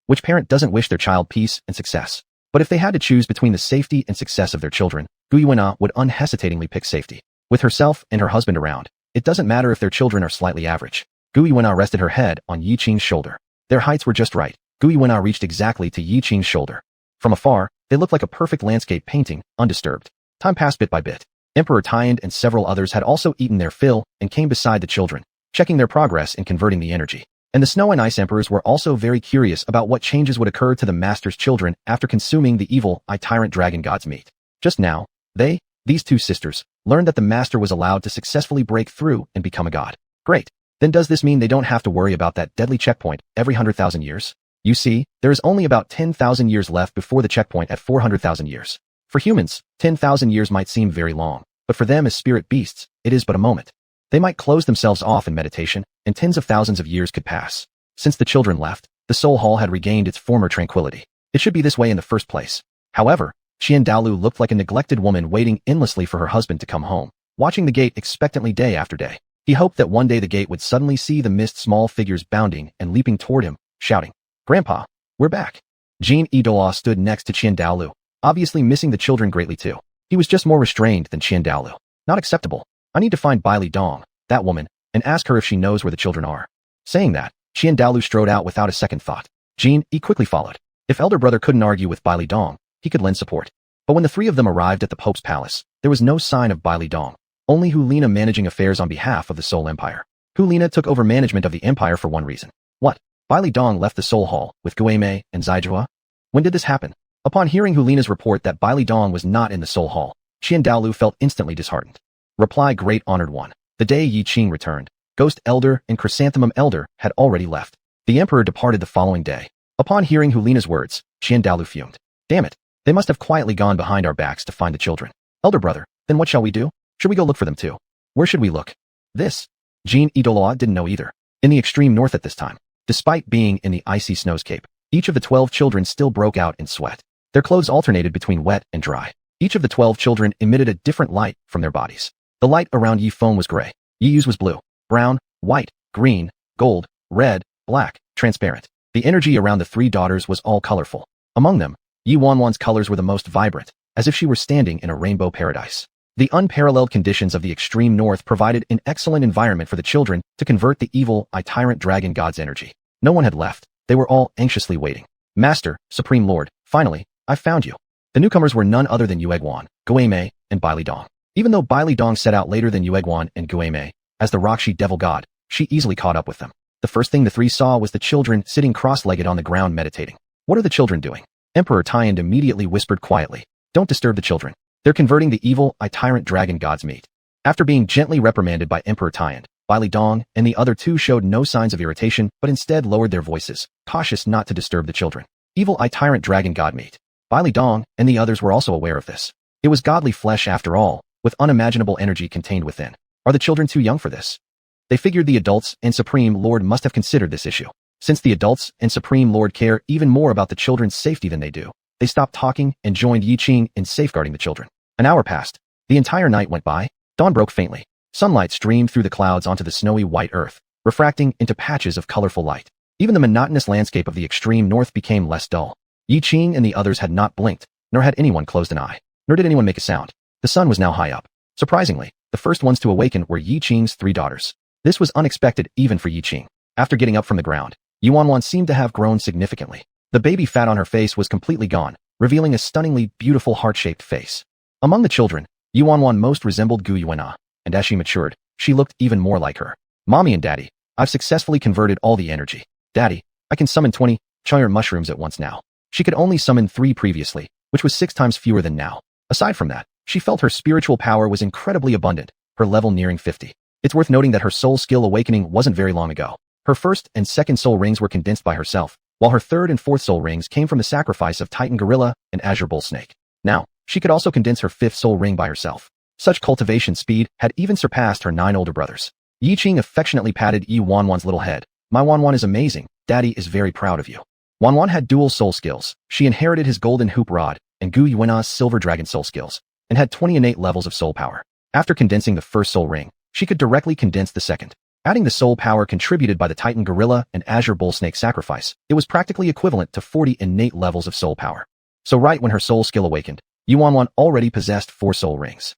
Which parent doesn't wish their child peace and success? But if they had to choose between the safety and success of their children, Xuanhuan would unhesitatingly pick safety. With herself and her husband around, it doesn't matter if their children are slightly average. Xuanhuan rested her head on Yiqing's shoulder. Their heights were just right. Xuanhuan reached exactly to Yiqing's shoulder. From afar, they looked like a perfect landscape painting, undisturbed. Time passed bit by bit. Emperor Tangan and several others had also eaten their fill and came beside the children, checking their progress in converting the energy. And the Snow and Ice Emperors were also very curious about what changes would occur to the Master's children after consuming the Evil Eye Tyrant Dragon God's meat. Just now, these two sisters, learned that the Master was allowed to successfully break through and become a god. Great. Then does this mean they don't have to worry about that deadly checkpoint every 100,000 years? You see, there is only about 10,000 years left before the checkpoint at 400,000 years. For humans, 10,000 years might seem very long, but for them as spirit beasts, it is but a moment. They might close themselves off in meditation, and tens of thousands of years could pass. Since the children left, the Soul Hall had regained its former tranquility. It should be this way in the first place. However, Douluo looked like a neglected woman waiting endlessly for her husband to come home, watching the gate expectantly day after day. He hoped that one day the gate would suddenly see the mist small figures bounding and leaping toward him, shouting, Grandpa, we're back. Douluo stood next to Douluo, obviously missing the children greatly too. He was just more restrained than Douluo. Not acceptable. I need to find Bai Li Dong, that woman, and ask her if she knows where the children are. Saying that, Douluo strode out without a second thought. He quickly followed. If elder brother couldn't argue with Bai Li Dong, he could lend support. But when the three of them arrived at the Pope's palace, there was no sign of Bai Li Dong, only Hulina managing affairs on behalf of the Soul Empire. Hulina took over management of the empire for one reason. What? Bai Li Dong left the Soul Hall with Guimei and Zijua? When did this happen? Upon hearing Hulina's report that Bai Li Dong was not in the Soul Hall, Douluo felt instantly disheartened. Reply, Great Honored One. The day Yiqing returned, Ghost Elder and Chrysanthemum Elder had already left. The Emperor departed the following day. Upon hearing Hulina's words, Douluo fumed. Damn it. They must have quietly gone behind our backs to find the children. Elder brother, then what shall we do? Should we go look for them too? Where should we look? This. Douluo didn't know either. In the extreme north at this time, despite being in the icy snowscape, each of the 12 children still broke out in sweat. Their clothes alternated between wet and dry. Each of the 12 children emitted a different light from their bodies. The light around Yifeng was gray. Yiyu's was blue, brown, white, green, gold, red, black, transparent. The energy around the three daughters was all colorful. Among them, Xuanhuan's colors were the most vibrant, as if she were standing in a rainbow paradise. The unparalleled conditions of the extreme north provided an excellent environment for the children to convert the Evil Eye Tyrant Dragon God's energy. No one had left. They were all anxiously waiting. Master, Supreme Lord, finally, I found you. The newcomers were none other than Yueguan, Guimei, and Bai Li Dong. Even though Bai Dong set out later than Yueguan and Gueme, as the Rockshi devil god, she easily caught up with them. The first thing the three saw was the children sitting cross-legged on the ground meditating. What are the children doing? Emperor Tangan immediately whispered quietly, "Don't disturb the children. They're converting the evil, tyrant dragon god's meat." After being gently reprimanded by Emperor Tangan, Bai Dong and the other two showed no signs of irritation but instead lowered their voices, cautious not to disturb the children. Evil, tyrant dragon god meat. Bai Dong and the others were also aware of this. It was godly flesh after all, with unimaginable energy contained within. Are the children too young for this? They figured the adults and Supreme Lord must have considered this issue. Since the adults and Supreme Lord care even more about the children's safety than they do, they stopped talking and joined Yiqing in safeguarding the children. An hour passed. The entire night went by. Dawn broke faintly. Sunlight streamed through the clouds onto the snowy white earth, refracting into patches of colorful light. Even the monotonous landscape of the extreme north became less dull. Yiqing and the others had not blinked, nor had anyone closed an eye, nor did anyone make a sound. The sun was now high up. Surprisingly, the first ones to awaken were Yiqing's three daughters. This was unexpected even for Yiqing. After getting up from the ground, xuanhuan seemed to have grown significantly. The baby fat on her face was completely gone, revealing a stunningly beautiful heart-shaped face. Among the children, xuanhuan most resembled Gu Yuana, and as she matured, she looked even more like her. "Mommy and Daddy, I've successfully converted all the energy. Daddy, I can summon 20 Chayar mushrooms at once now." She could only summon 3 previously, which was 6 times fewer than now. Aside from that, she felt her spiritual power was incredibly abundant, her level nearing 50. It's worth noting that her soul skill awakening wasn't very long ago. Her first and second soul rings were condensed by herself, while her third and fourth soul rings came from the sacrifice of Titan Gorilla and Azure Bull Snake. Now, she could also condense her fifth soul ring by herself. Such cultivation speed had even surpassed her 9 older brothers. Yiqing affectionately patted Xuanhuan's little head. "My Xuanhuan is amazing. Daddy is very proud of you." Xuanhuan had dual soul skills. She inherited his golden hoop rod and Gu Yuana's silver dragon soul skills, and had 20 innate levels of soul power. After condensing the first soul ring, she could directly condense the second. Adding the soul power contributed by the Titan Gorilla and Azure Bull Snake sacrifice, it was practically equivalent to 40 innate levels of soul power. So right when her soul skill awakened, Xuanhuan already possessed 4 soul rings.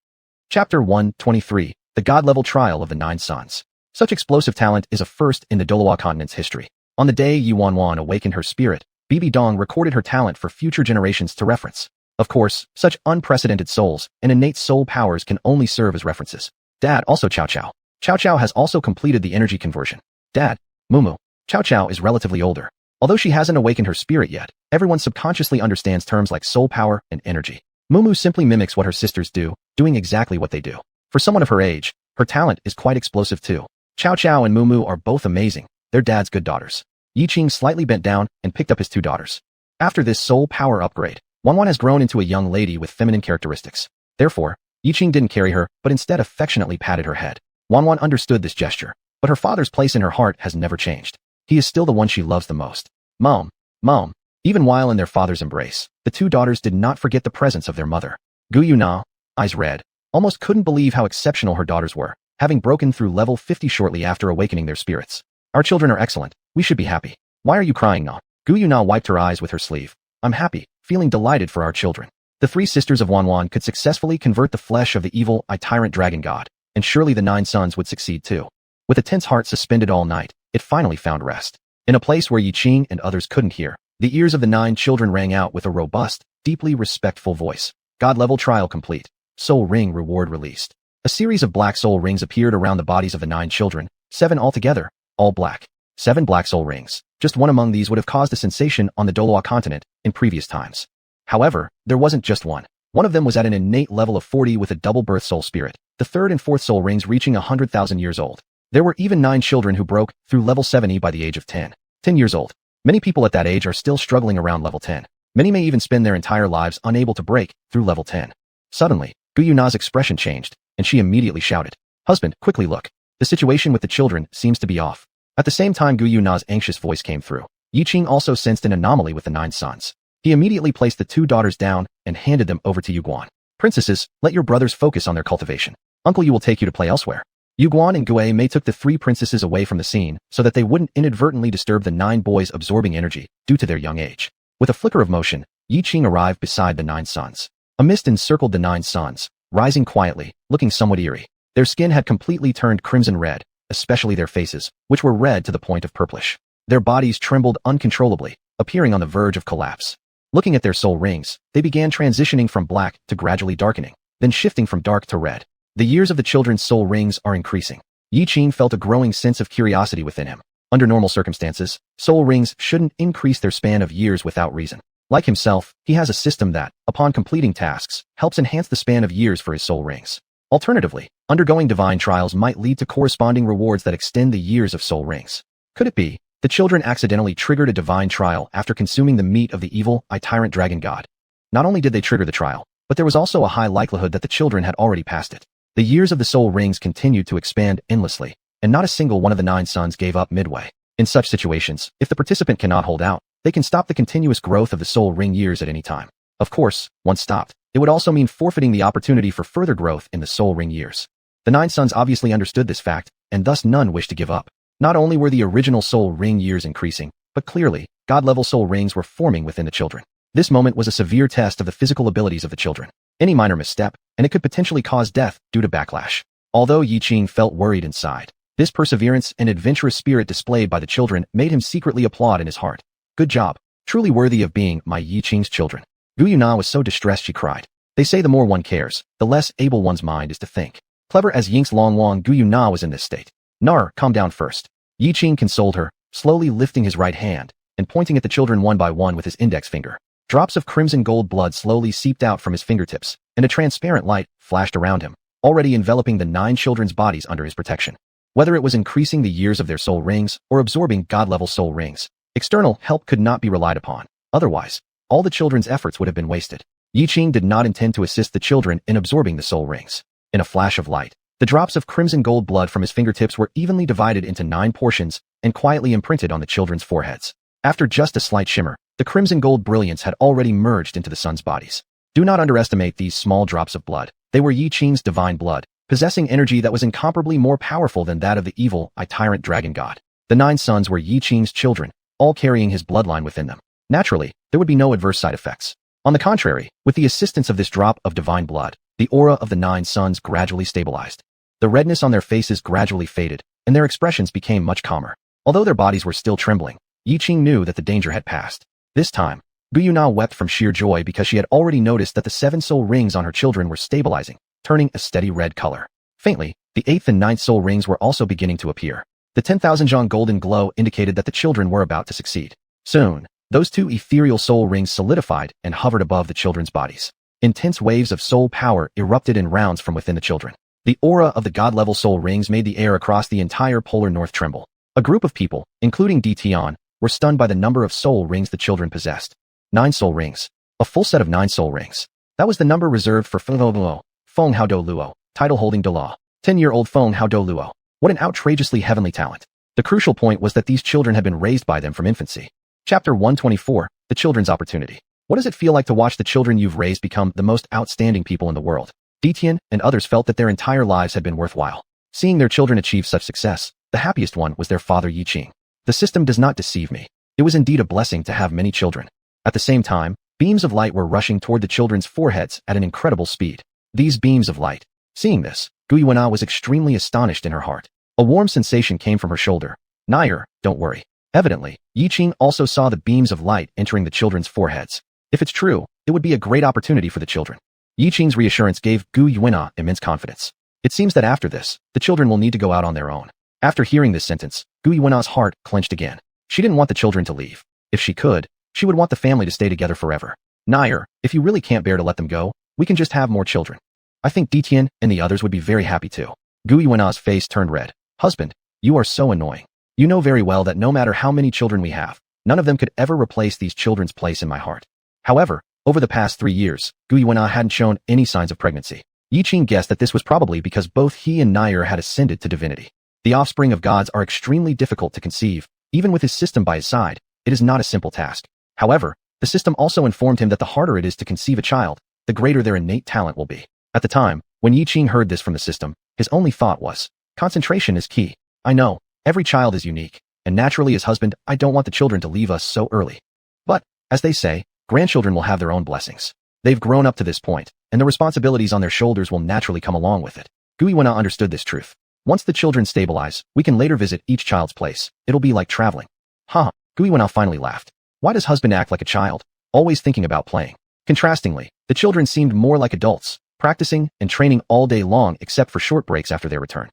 Chapter 123, The God-Level Trial of the 9 Sons. Such explosive talent is a first in the Douluo continent's history. On the day Xuanhuan awakened her spirit, Bibi Dong recorded her talent for future generations to reference. Of course, such unprecedented souls and innate soul powers can only serve as references. Dad also Chow Chow. Chow Chow has also completed the energy conversion. Dad, Mumu. Chow Chow is relatively older. Although she hasn't awakened her spirit yet, everyone subconsciously understands terms like soul power and energy. Mumu simply mimics what her sisters do, doing exactly what they do. For someone of her age, her talent is quite explosive too. Chow Chow and Mumu are both amazing. They're Dad's good daughters. Yiqing slightly bent down and picked up his 2 daughters. After this soul power upgrade, Xuanhuan has grown into a young lady with feminine characteristics. Therefore, Yiqing didn't carry her, but instead affectionately patted her head. Xuanhuan understood this gesture, but her father's place in her heart has never changed. He is still the one she loves the most. Mom, Mom. Even while in their father's embrace, the 2 daughters did not forget the presence of their mother. Gu Yuna, eyes red, almost couldn't believe how exceptional her daughters were, having broken through level 50 shortly after awakening their spirits. "Our children are excellent. We should be happy. Why are you crying now?" Gu Yuna wiped her eyes with her sleeve. "I'm happy, feeling delighted for our children." The 3 sisters of Xuanhuan could successfully convert the flesh of the evil, tyrant dragon god, and surely the 9 sons would succeed too. With a tense heart suspended all night, it finally found rest. In a place where Yiqing and others couldn't hear, the ears of the 9 children rang out with a robust, deeply respectful voice. God-level trial complete. Soul ring reward released. A series of black soul rings appeared around the bodies of the 9 children, 7 altogether, all black. 7 black soul rings. Just one among these would have caused a sensation on the Douluo continent in previous times. However, there wasn't just one. One of them was at an innate level of 40 with a double birth soul spirit, the 3rd and 4th soul rings reaching 100,000 years old. There were even 9 children who broke through level 70 by the age of 10. 10 years old. Many people at that age are still struggling around level 10. Many may even spend their entire lives unable to break through level 10. Suddenly, Gu Yuna's expression changed, and she immediately shouted, "Husband, quickly look. The situation with the children seems to be off." At the same time Gu Yuna's anxious voice came through, Yiqing also sensed an anomaly with the 9 sons. He immediately placed the 2 daughters down and handed them over to Yuguan. "Princesses, let your brothers focus on their cultivation. Uncle Yu will take you to play elsewhere." Yuguan and Gue Mei took the 3 princesses away from the scene so that they wouldn't inadvertently disturb the 9 boys absorbing energy due to their young age. With a flicker of motion, Yiqing arrived beside the 9 sons. A mist encircled the 9 sons, rising quietly, looking somewhat eerie. Their skin had completely turned crimson red, especially their faces, which were red to the point of purplish. Their bodies trembled uncontrollably, appearing on the verge of collapse. Looking at their soul rings, they began transitioning from black to gradually darkening. then shifting from dark to red. The years of the children's soul rings are increasing. Yiqing felt a growing sense of curiosity within him. Under normal circumstances, soul rings shouldn't increase their span of years without reason. Like himself, he has a system that, upon completing tasks, helps enhance the span of years for his soul rings. Alternatively, undergoing divine trials might lead to corresponding rewards that extend the years of soul rings. Could it be the children accidentally triggered a divine trial after consuming the meat of the evil, tyrant dragon god? Not only did they trigger the trial, but there was also a high likelihood that the children had already passed it. The years of the soul rings continued to expand endlessly, and not a single one of the 9 sons gave up midway. In such situations, if the participant cannot hold out, they can stop the continuous growth of the soul ring years at any time. Of course, once stopped, it would also mean forfeiting the opportunity for further growth in the soul ring years. The 9 sons obviously understood this fact, and thus none wished to give up. Not only were the original soul ring years increasing, but clearly, god-level soul rings were forming within the children. This moment was a severe test of the physical abilities of the children. Any minor misstep, and it could potentially cause death due to backlash. Although Yiqing felt worried inside, this perseverance and adventurous spirit displayed by the children made him secretly applaud in his heart. Good job. Truly worthy of being my Yiqing's children. Gu Yuna was so distressed she cried. They say the more one cares, the less able one's mind is to think. Clever as Ying's Longwang, Gu Yuna was in this state. Nar, calm down first. Yiqing consoled her, slowly lifting his right hand and pointing at the children one by one with his index finger. Drops of crimson gold blood slowly seeped out from his fingertips, and a transparent light flashed around him, already enveloping the 9 children's bodies under his protection. Whether it was increasing the years of their soul rings or absorbing god-level soul rings, external help could not be relied upon. Otherwise, all the children's efforts would have been wasted. Yiqing did not intend to assist the children in absorbing the soul rings. In a flash of light, the drops of crimson gold blood from his fingertips were evenly divided into 9 portions and quietly imprinted on the children's foreheads. After just a slight shimmer, the crimson gold brilliance had already merged into the sons' bodies. Do not underestimate these small drops of blood. They were Yiqing's divine blood, possessing energy that was incomparably more powerful than that of the evil, tyrant dragon god. The 9 sons were Yiqing's children, all carrying his bloodline within them. Naturally, there would be no adverse side effects. On the contrary, with the assistance of this drop of divine blood, the aura of the 9 sons gradually stabilized. The redness on their faces gradually faded, and their expressions became much calmer. Although their bodies were still trembling, Yiqing knew that the danger had passed. This time, Gu Yuna wept from sheer joy because she had already noticed that the 7 soul rings on her children were stabilizing, turning a steady red color. Faintly, the 8th and 9th soul rings were also beginning to appear. The 10,000 zhang golden glow indicated that the children were about to succeed. Soon, those 2 ethereal soul rings solidified and hovered above the children's bodies. Intense waves of soul power erupted in rounds from within the children. The aura of the god-level soul rings made the air across the entire polar north tremble. A group of people, including Di Tian, were stunned by the number of soul rings the children possessed. 9 soul rings. A full set of 9 soul rings. That was the number reserved for Douluo, Feng Hao Douluo, title-holding Douluo. 10-year-old Feng Hao Douluo. What an outrageously heavenly talent. The crucial point was that these children had been raised by them from infancy. Chapter 124, The Children's Opportunity. What does it feel like to watch the children you've raised become the most outstanding people in the world? Detian and others felt that their entire lives had been worthwhile. Seeing their children achieve such success, the happiest one was their father Yiqing. The system does not deceive me. It was indeed a blessing to have many children. At the same time, beams of light were rushing toward the children's foreheads at an incredible speed. These beams of light. Seeing this, Gu Yuna was extremely astonished in her heart. A warm sensation came from her shoulder. Nair, don't worry. Evidently, Yiqing also saw the beams of light entering the children's foreheads. If it's true, it would be a great opportunity for the children. Yiqing's reassurance gave Gu Yuna immense confidence. It seems that after this, the children will need to go out on their own. After hearing this sentence, Gu Yuna's heart clenched again. She didn't want the children to leave. If she could, she would want the family to stay together forever. Nair, if you really can't bear to let them go, we can just have more children. I think Detian and the others would be very happy too. Gu Yuna's face turned red. Husband, you are so annoying. You know very well that no matter how many children we have, none of them could ever replace these children's place in my heart. However, over the past 3 years, Gu Yuna hadn't shown any signs of pregnancy. Yiqing guessed that this was probably because both he and Nair had ascended to divinity. The offspring of gods are extremely difficult to conceive. Even with his system by his side, it is not a simple task. However, the system also informed him that the harder it is to conceive a child, the greater their innate talent will be. At the time, when Yiqing heard this from the system, his only thought was, concentration is key. I know, every child is unique, and naturally as husband, I don't want the children to leave us so early. But, as they say, grandchildren will have their own blessings. They've grown up to this point, and the responsibilities on their shoulders will naturally come along with it. Gu Yuna understood this truth. Once the children stabilize, we can later visit each child's place. It'll be like traveling. Gu Yuna finally laughed. Why does husband act like a child, always thinking about playing? Contrastingly, the children seemed more like adults, practicing and training all day long except for short breaks after their return.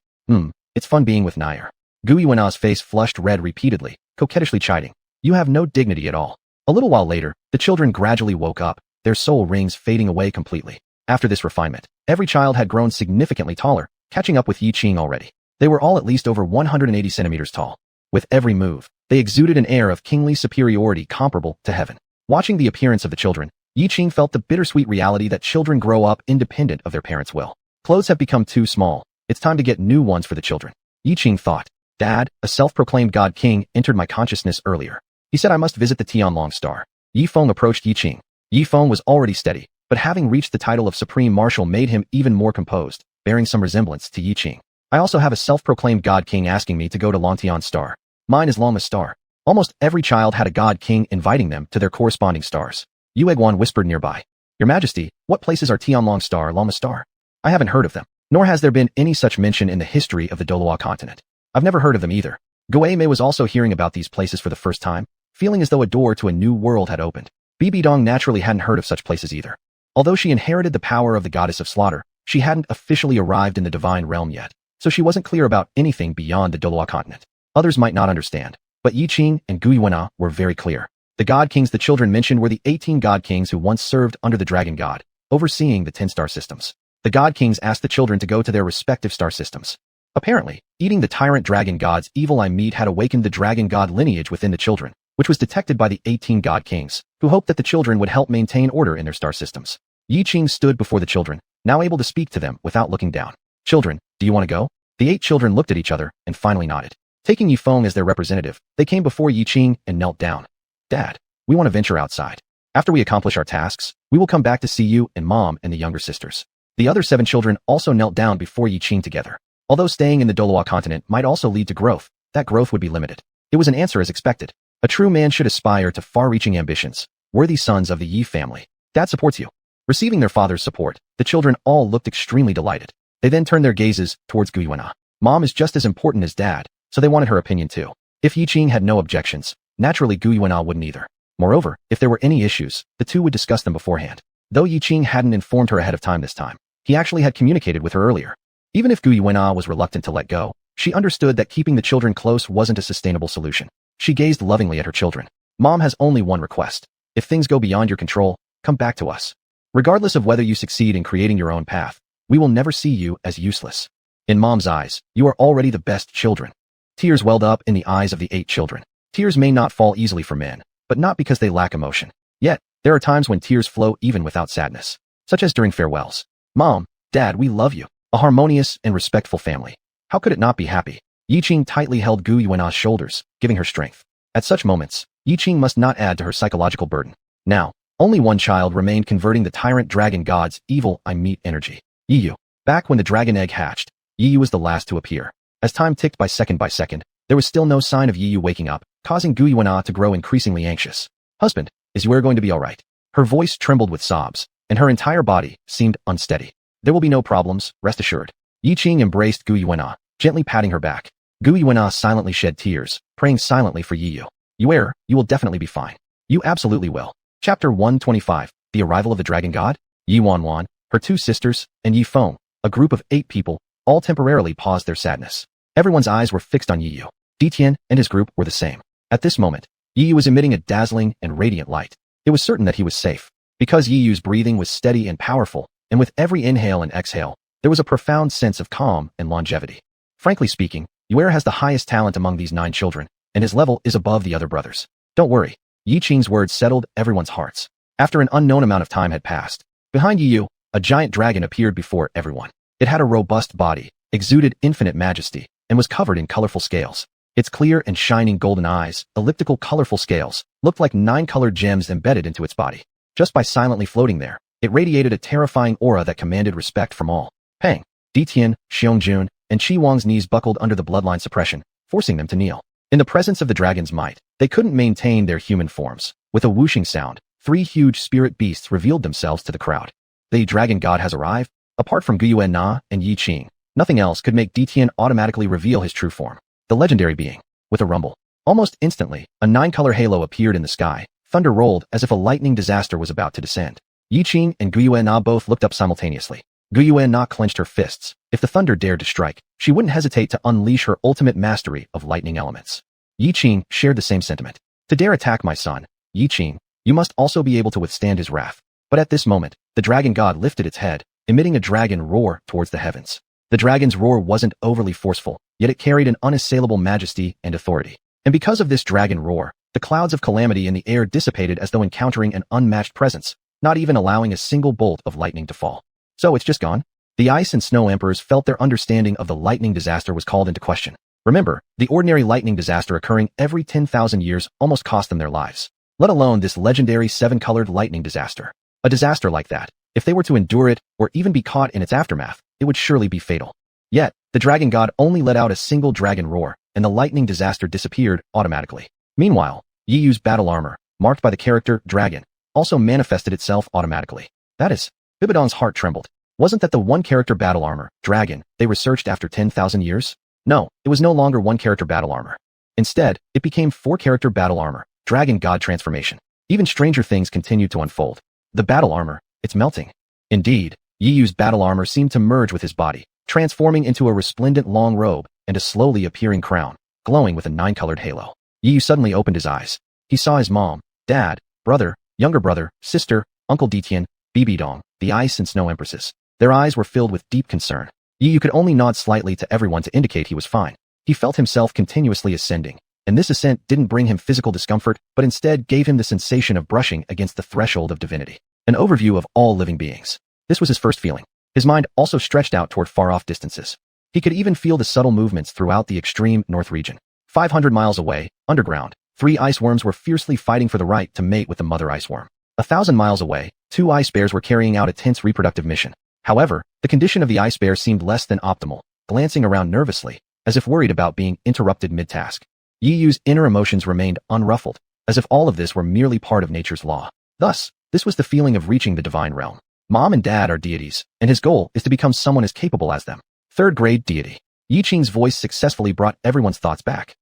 It's fun being with Nair. Xuanhuan's face flushed red repeatedly, coquettishly chiding. You have no dignity at all. A little while later, the children gradually woke up, their soul rings fading away completely. After this refinement, every child had grown significantly taller, catching up with Yiqing already. They were all at least over 180 centimeters tall. With every move, they exuded an air of kingly superiority comparable to heaven. Watching the appearance of the children, Yiqing felt the bittersweet reality that children grow up independent of their parents' will. Clothes have become too small. It's time to get new ones for the children. Yiqing thought. Dad, a self-proclaimed god king, entered my consciousness earlier. He said I must visit the Tianlong star. Yifeng approached Yiqing. Yifeng was already steady, but having reached the title of Supreme Marshal made him even more composed, bearing some resemblance to Yiqing. I also have a self-proclaimed god king asking me to go to Lontian star. Mine is Lama star. Almost every child had a god king inviting them to their corresponding stars. Yueguan whispered nearby. Your Majesty, what places are Tianlong star, Lama star? I haven't heard of them, nor has there been any such mention in the history of the Douluo continent. I've never heard of them either. Guei Mei was also hearing about these places for the first time, feeling as though a door to a new world had opened. Bibi Dong naturally hadn't heard of such places either. Although she inherited the power of the goddess of slaughter, she hadn't officially arrived in the divine realm yet, so she wasn't clear about anything beyond the Douluo continent. Others might not understand, but Yiqing and Guiyuana were very clear. The god kings the children mentioned were the 18 god kings who once served under the dragon god, overseeing the 10-star systems. The god kings asked the children to go to their respective star systems. Apparently, eating the tyrant dragon god's evil eye meat had awakened the dragon god lineage within the children, which was detected by the 18 god kings, who hoped that the children would help maintain order in their star systems. Yiqing stood before the children, now able to speak to them without looking down. Children, do you want to go? The 8 children looked at each other and finally nodded. Taking Yifeng as their representative, they came before Yiqing and knelt down. Dad, we want to venture outside. After we accomplish our tasks, we will come back to see you and Mom and the younger sisters. The other 7 children also knelt down before Yiqing together. Although staying in the Douluo continent might also lead to growth, that growth would be limited. It was an answer as expected. A true man should aspire to far-reaching ambitions, worthy sons of the Yi family. Dad supports you. Receiving their father's support, the children all looked extremely delighted. They then turned their gazes towards Guiyuana. Mom is just as important as Dad, so they wanted her opinion too. If Yiqing had no objections, naturally Guiyuana wouldn't either. Moreover, if there were any issues, the two would discuss them beforehand. Though Yiqing hadn't informed her ahead of time this time, he actually had communicated with her earlier. Even if Guiyuana was reluctant to let go, she understood that keeping the children close wasn't a sustainable solution. She gazed lovingly at her children. Mom has only one request. If things go beyond your control, come back to us. Regardless of whether you succeed in creating your own path, we will never see you as useless. In Mom's eyes, you are already the best children. Tears welled up in the eyes of the 8 children. Tears may not fall easily for men, but not because they lack emotion. Yet, there are times when tears flow even without sadness, such as during farewells. Mom, Dad, we love you. A harmonious and respectful family. How could it not be happy? Yiqing tightly held Guiyuana's shoulders, giving her strength. At such moments, Yiqing must not add to her psychological burden. Now, only one child remained converting the tyrant dragon god's evil eye meat energy. Yiyu. Back when the dragon egg hatched, Yiyu was the last to appear. As time ticked by second, there was still no sign of Yiyu waking up, causing Guiyuana to grow increasingly anxious. Husband, is Yuer going to be alright? Her voice trembled with sobs, and her entire body seemed unsteady. There will be no problems, rest assured. Yiqing embraced Guiyuana, gently patting her back. Guiyuana silently shed tears, praying silently for Yiyu. Yuer, you will definitely be fine. You absolutely will. Chapter 125, The Arrival of the Dragon God? Xuanhuan, her 2 sisters, and Yifeng, a group of 8 people, all temporarily paused their sadness. Everyone's eyes were fixed on Yiyu. Ditian and his group were the same. At this moment, Yiyu was emitting a dazzling and radiant light. It was certain that he was safe. Because Yiyu's breathing was steady and powerful, and with every inhale and exhale, there was a profound sense of calm and longevity. Frankly speaking, Yuer has the highest talent among these 9 children, and his level is above the other brothers. Don't worry. Yiqing's words settled everyone's hearts. After an unknown amount of time had passed, behind Yiyu, a giant dragon appeared before everyone. It had a robust body, exuded infinite majesty, and was covered in colorful scales. Its clear and shining golden eyes, elliptical colorful scales, looked like 9 colored gems embedded into its body. Just by silently floating there, it radiated a terrifying aura that commanded respect from all. Pang, Ditian, Xiangjun, and Qi Wang's knees buckled under the bloodline suppression, forcing them to kneel. In the presence of the dragon's might, they couldn't maintain their human forms. With a whooshing sound, 3 huge spirit beasts revealed themselves to the crowd. The dragon god has arrived. Apart from Guiyuana and Yiqing, nothing else could make Ditian automatically reveal his true form. The legendary being. With a rumble. Almost instantly, a 9-color halo appeared in the sky. Thunder rolled as if a lightning disaster was about to descend. Yiqing and Guiyuana both looked up simultaneously. Xuanhuan clenched her fists. If the thunder dared to strike, she wouldn't hesitate to unleash her ultimate mastery of lightning elements. Yiqing shared the same sentiment. To dare attack my son, Yiqing, you must also be able to withstand his wrath. But at this moment, the dragon god lifted its head, emitting a dragon roar towards the heavens. The dragon's roar wasn't overly forceful, yet it carried an unassailable majesty and authority. And because of this dragon roar, the clouds of calamity in the air dissipated as though encountering an unmatched presence, not even allowing a single bolt of lightning to fall. So it's just gone? The ice and snow emperors felt their understanding of the lightning disaster was called into question. Remember, the ordinary lightning disaster occurring every 10,000 years almost cost them their lives, let alone this legendary 7-colored lightning disaster. A disaster like that, if they were to endure it or even be caught in its aftermath, it would surely be fatal. Yet, the dragon god only let out a single dragon roar, and the lightning disaster disappeared automatically. Meanwhile, Yiyu's battle armor, marked by the character dragon, also manifested itself automatically. That is, Bibidon's heart trembled. Wasn't that the one-character battle armor, dragon, they researched after 10,000 years? No, it was no longer one-character battle armor. Instead, it became 4-character battle armor, dragon god transformation. Even stranger things continued to unfold. The battle armor, it's melting. Indeed, Yiyu's battle armor seemed to merge with his body, transforming into a resplendent long robe and a slowly appearing crown, glowing with a 9-colored halo. Yiyu suddenly opened his eyes. He saw his mom, dad, brother, younger brother, sister, Uncle Ditian, Bibidong, the ice and snow empresses. Their eyes were filled with deep concern. Yiyu could only nod slightly to everyone to indicate he was fine. He felt himself continuously ascending, and this ascent didn't bring him physical discomfort, but instead gave him the sensation of brushing against the threshold of divinity. An overview of all living beings. This was his first feeling. His mind also stretched out toward far-off distances. He could even feel the subtle movements throughout the extreme north region. 500 miles away, underground, 3 ice worms were fiercely fighting for the right to mate with the mother ice worm. 1,000 miles away, 2 ice bears were carrying out a tense reproductive mission. However, the condition of the ice bear seemed less than optimal, glancing around nervously, as if worried about being interrupted mid-task. Yiyu's inner emotions remained unruffled, as if all of this were merely part of nature's law. Thus, this was the feeling of reaching the divine realm. Mom and dad are deities, and his goal is to become someone as capable as them. 3rd-grade deity. Yiqing's voice successfully brought everyone's thoughts back.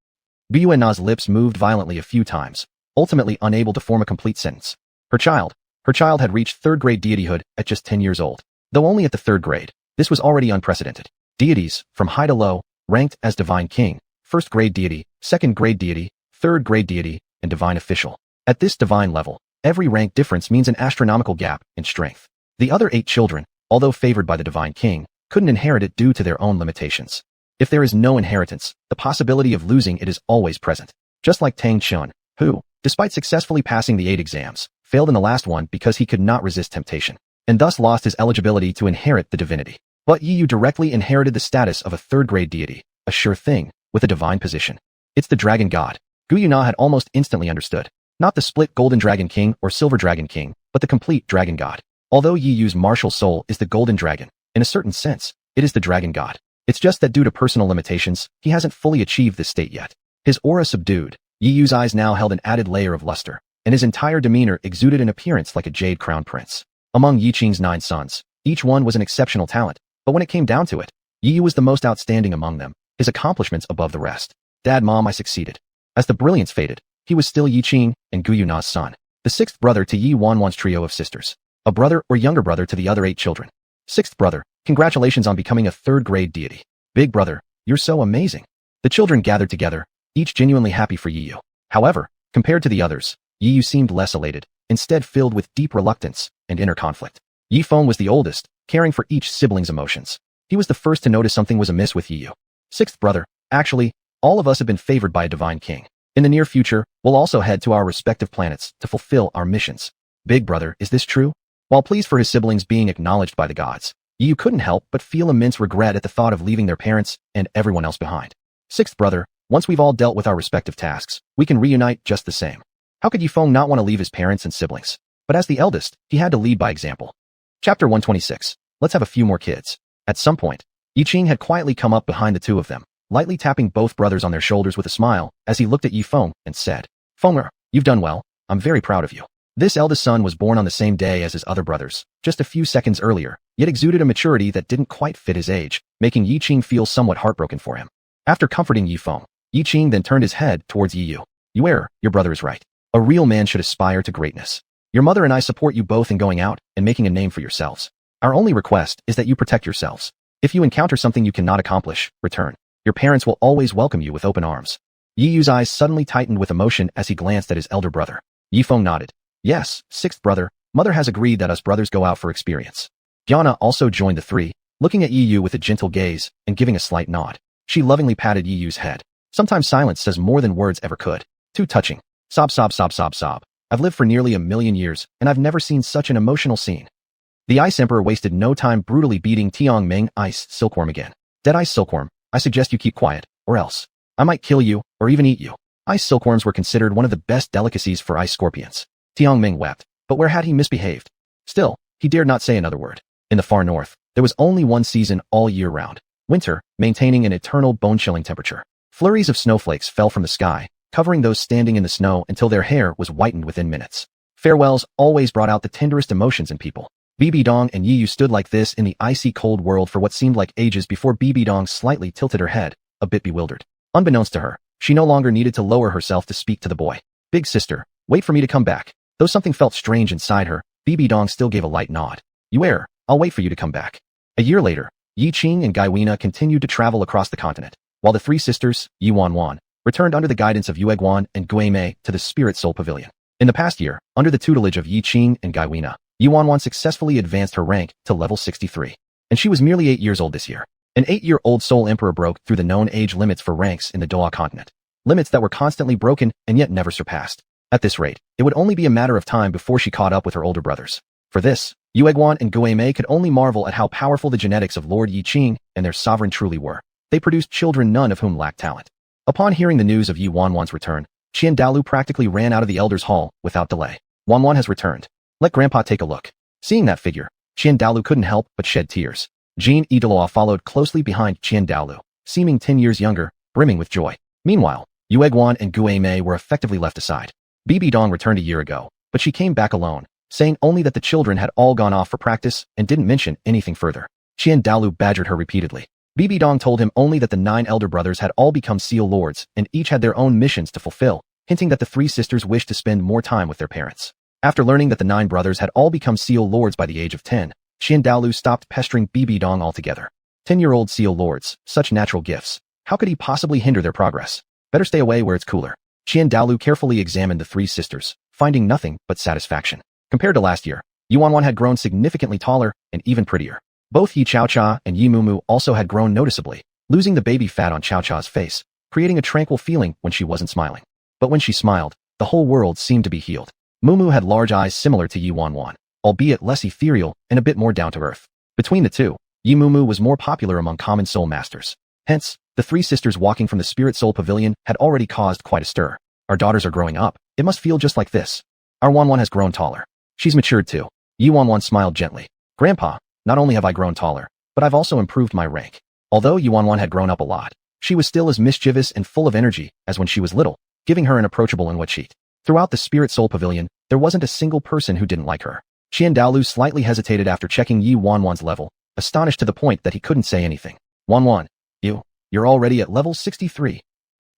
Biyuenna's lips moved violently a few times, ultimately unable to form a complete sentence. Her child had reached 3rd-grade deityhood at just 10 years old. Though only at the 3rd grade, this was already unprecedented. Deities, from high to low, ranked as divine king, 1st-grade deity, 2nd-grade deity, 3rd-grade deity, and divine official. At this divine level, every rank difference means an astronomical gap in strength. The other 8 children, although favored by the divine king, couldn't inherit it due to their own limitations. If there is no inheritance, the possibility of losing it is always present. Just like Tangan, who, despite successfully passing the 8 exams, failed in the last one because he could not resist temptation, and thus lost his eligibility to inherit the divinity. But Yiyu directly inherited the status of a 3rd-grade deity, a sure thing, with a divine position. It's the dragon god. Guyuna had almost instantly understood. Not the split golden dragon king or silver dragon king, but the complete dragon god. Although Yiyu's martial soul is the golden dragon, in a certain sense, it is the dragon god. It's just that due to personal limitations, he hasn't fully achieved this state yet. His aura subdued, Yiyu's eyes now held an added layer of luster, and his entire demeanor exuded an appearance like a jade crown prince. Among Yiqing's 9 sons, each one was an exceptional talent, but when it came down to it, Yiyu was the most outstanding among them, his accomplishments above the rest. Dad, Mom, I succeeded. As the brilliance faded, he was still Yiqing and Guyuna's son, the 6th brother to Yi Wanwan's trio of sisters, a brother or younger brother to the other 8 children. 6th brother, congratulations on becoming a 3rd-grade deity. Big brother, you're so amazing. The children gathered together, each genuinely happy for Yiyu. However, compared to the others, Yiyu seemed less elated, instead filled with deep reluctance and inner conflict. Yifeng was the oldest, caring for each sibling's emotions. He was the first to notice something was amiss with Yiyu. 6th brother, actually, all of us have been favored by a divine king. In the near future, we'll also head to our respective planets to fulfill our missions. Big brother, is this true? While pleased for his siblings being acknowledged by the gods, Yiyu couldn't help but feel immense regret at the thought of leaving their parents and everyone else behind. 6th brother, once we've all dealt with our respective tasks, we can reunite just the same. How could Yifeng not want to leave his parents and siblings? But as the eldest, he had to lead by example. Chapter 126. Let's have a few more kids. At some point, Yiqing had quietly come up behind the two of them, lightly tapping both brothers on their shoulders with a smile as he looked at Yifeng and said, Fenger, you've done well. I'm very proud of you. This eldest son was born on the same day as his other brothers, just a few seconds earlier, yet exuded a maturity that didn't quite fit his age, making Yiqing feel somewhat heartbroken for him. After comforting Yifeng, Yiqing then turned his head towards Yiyu. You err, your brother is right. A real man should aspire to greatness. Your mother and I support you both in going out and making a name for yourselves. Our only request is that you protect yourselves. If you encounter something you cannot accomplish, return. Your parents will always welcome you with open arms. Yi Yu's eyes suddenly tightened with emotion as he glanced at his elder brother. Yi Feng nodded. Yes, sixth brother, mother has agreed that us brothers go out for experience. Diana also joined the three, looking at Yi Yu with a gentle gaze and giving a slight nod. She lovingly patted Yi Yu's head. Sometimes silence says more than words ever could. Too touching. Sob, sob, sob, sob, sob. I've lived for nearly 1,000,000 years, and I've never seen such an emotional scene. The Ice Emperor wasted no time brutally beating Tiang Ming Ice Silkworm again. Dead Ice Silkworm, I suggest you keep quiet, or else I might kill you, or even eat you. Ice silkworms were considered one of the best delicacies for ice scorpions. Tiang Ming wept, but where had he misbehaved? Still, he dared not say another word. In the far north, there was only one season all year round. Winter, maintaining an eternal bone-chilling temperature. Flurries of snowflakes fell from the sky, covering those standing in the snow until their hair was whitened within minutes. Farewells always brought out the tenderest emotions in people. Bibi Dong and Yi Yu stood like this in the icy cold world for what seemed like ages before Bibi Dong slightly tilted her head, a bit bewildered. Unbeknownst to her, she no longer needed to lower herself to speak to the boy. Big sister, wait for me to come back. Though something felt strange inside her, Bibi Dong still gave a light nod. You err, I'll wait for you to come back. A year later, Yiqing and Gaiwina continued to travel across the continent, while the three sisters, Xuanhuan, returned under the guidance of Yueguan and Guimei to the Spirit Soul Pavilion. In the past year, under the tutelage of Yiqing and Gaiwina, Yuanhuan successfully advanced her rank to level 63. And she was merely 8 years old this year. An 8-year-old Soul Emperor broke through the known age limits for ranks in the Douluo continent. Limits that were constantly broken and yet never surpassed. At this rate, it would only be a matter of time before she caught up with her older brothers. For this, Yueguan and Guimei could only marvel at how powerful the genetics of Lord Yiqing and their sovereign truly were. They produced children none of whom lacked talent. Upon hearing the news of Yi Wanwan's return, Qian Dalu practically ran out of the Elder's Hall without delay. Wanwan has returned. Let Grandpa take a look. Seeing that figure, Qian Dalu couldn't help but shed tears. Jean Douluo followed closely behind Qian Dalu, seeming 10 years younger, brimming with joy. Meanwhile, Yueguan and Guimei were effectively left aside. Bibi Dong returned a year ago, but she came back alone, saying only that the children had all gone off for practice and didn't mention anything further. Qian Dalu badgered her repeatedly. Bibi Dong told him only that the 9 elder brothers had all become seal lords and each had their own missions to fulfill, hinting that the 3 sisters wished to spend more time with their parents. After learning that the 9 brothers had all become seal lords by the age of 10, Qian Dalu stopped pestering Bibi Dong altogether. 10-year-old seal lords, such natural gifts. How could he possibly hinder their progress? Better stay away where it's cooler. Qian Dalu carefully examined the 3 sisters, finding nothing but satisfaction. Compared to last year, Yuanwan had grown significantly taller and even prettier. Both Yi Chaocha and Yi Mumu also had grown noticeably, losing the baby fat on Chaocha's face, creating a tranquil feeling when she wasn't smiling. But when she smiled, the whole world seemed to be healed. Mumu had large eyes similar to Yi Wanwan, albeit less ethereal and a bit more down-to-earth. Between the two, Yi Mumu was more popular among common soul masters. Hence, the 3 sisters walking from the Spirit Soul Pavilion had already caused quite a stir. Our daughters are growing up. It must feel just like this. Our Wanwan has grown taller. She's matured too. Yi Wanwan smiled gently. Grandpa, not only have I grown taller, but I've also improved my rank. Although Yi Wanwan had grown up a lot, she was still as mischievous and full of energy as when she was little, giving her an approachable and what cheat. Throughout the Spirit Soul Pavilion, there wasn't a single person who didn't like her. Qian Dalu slightly hesitated after checking Yi Wanwan's level, astonished to the point that he couldn't say anything. Wanwan, you're already at level 63.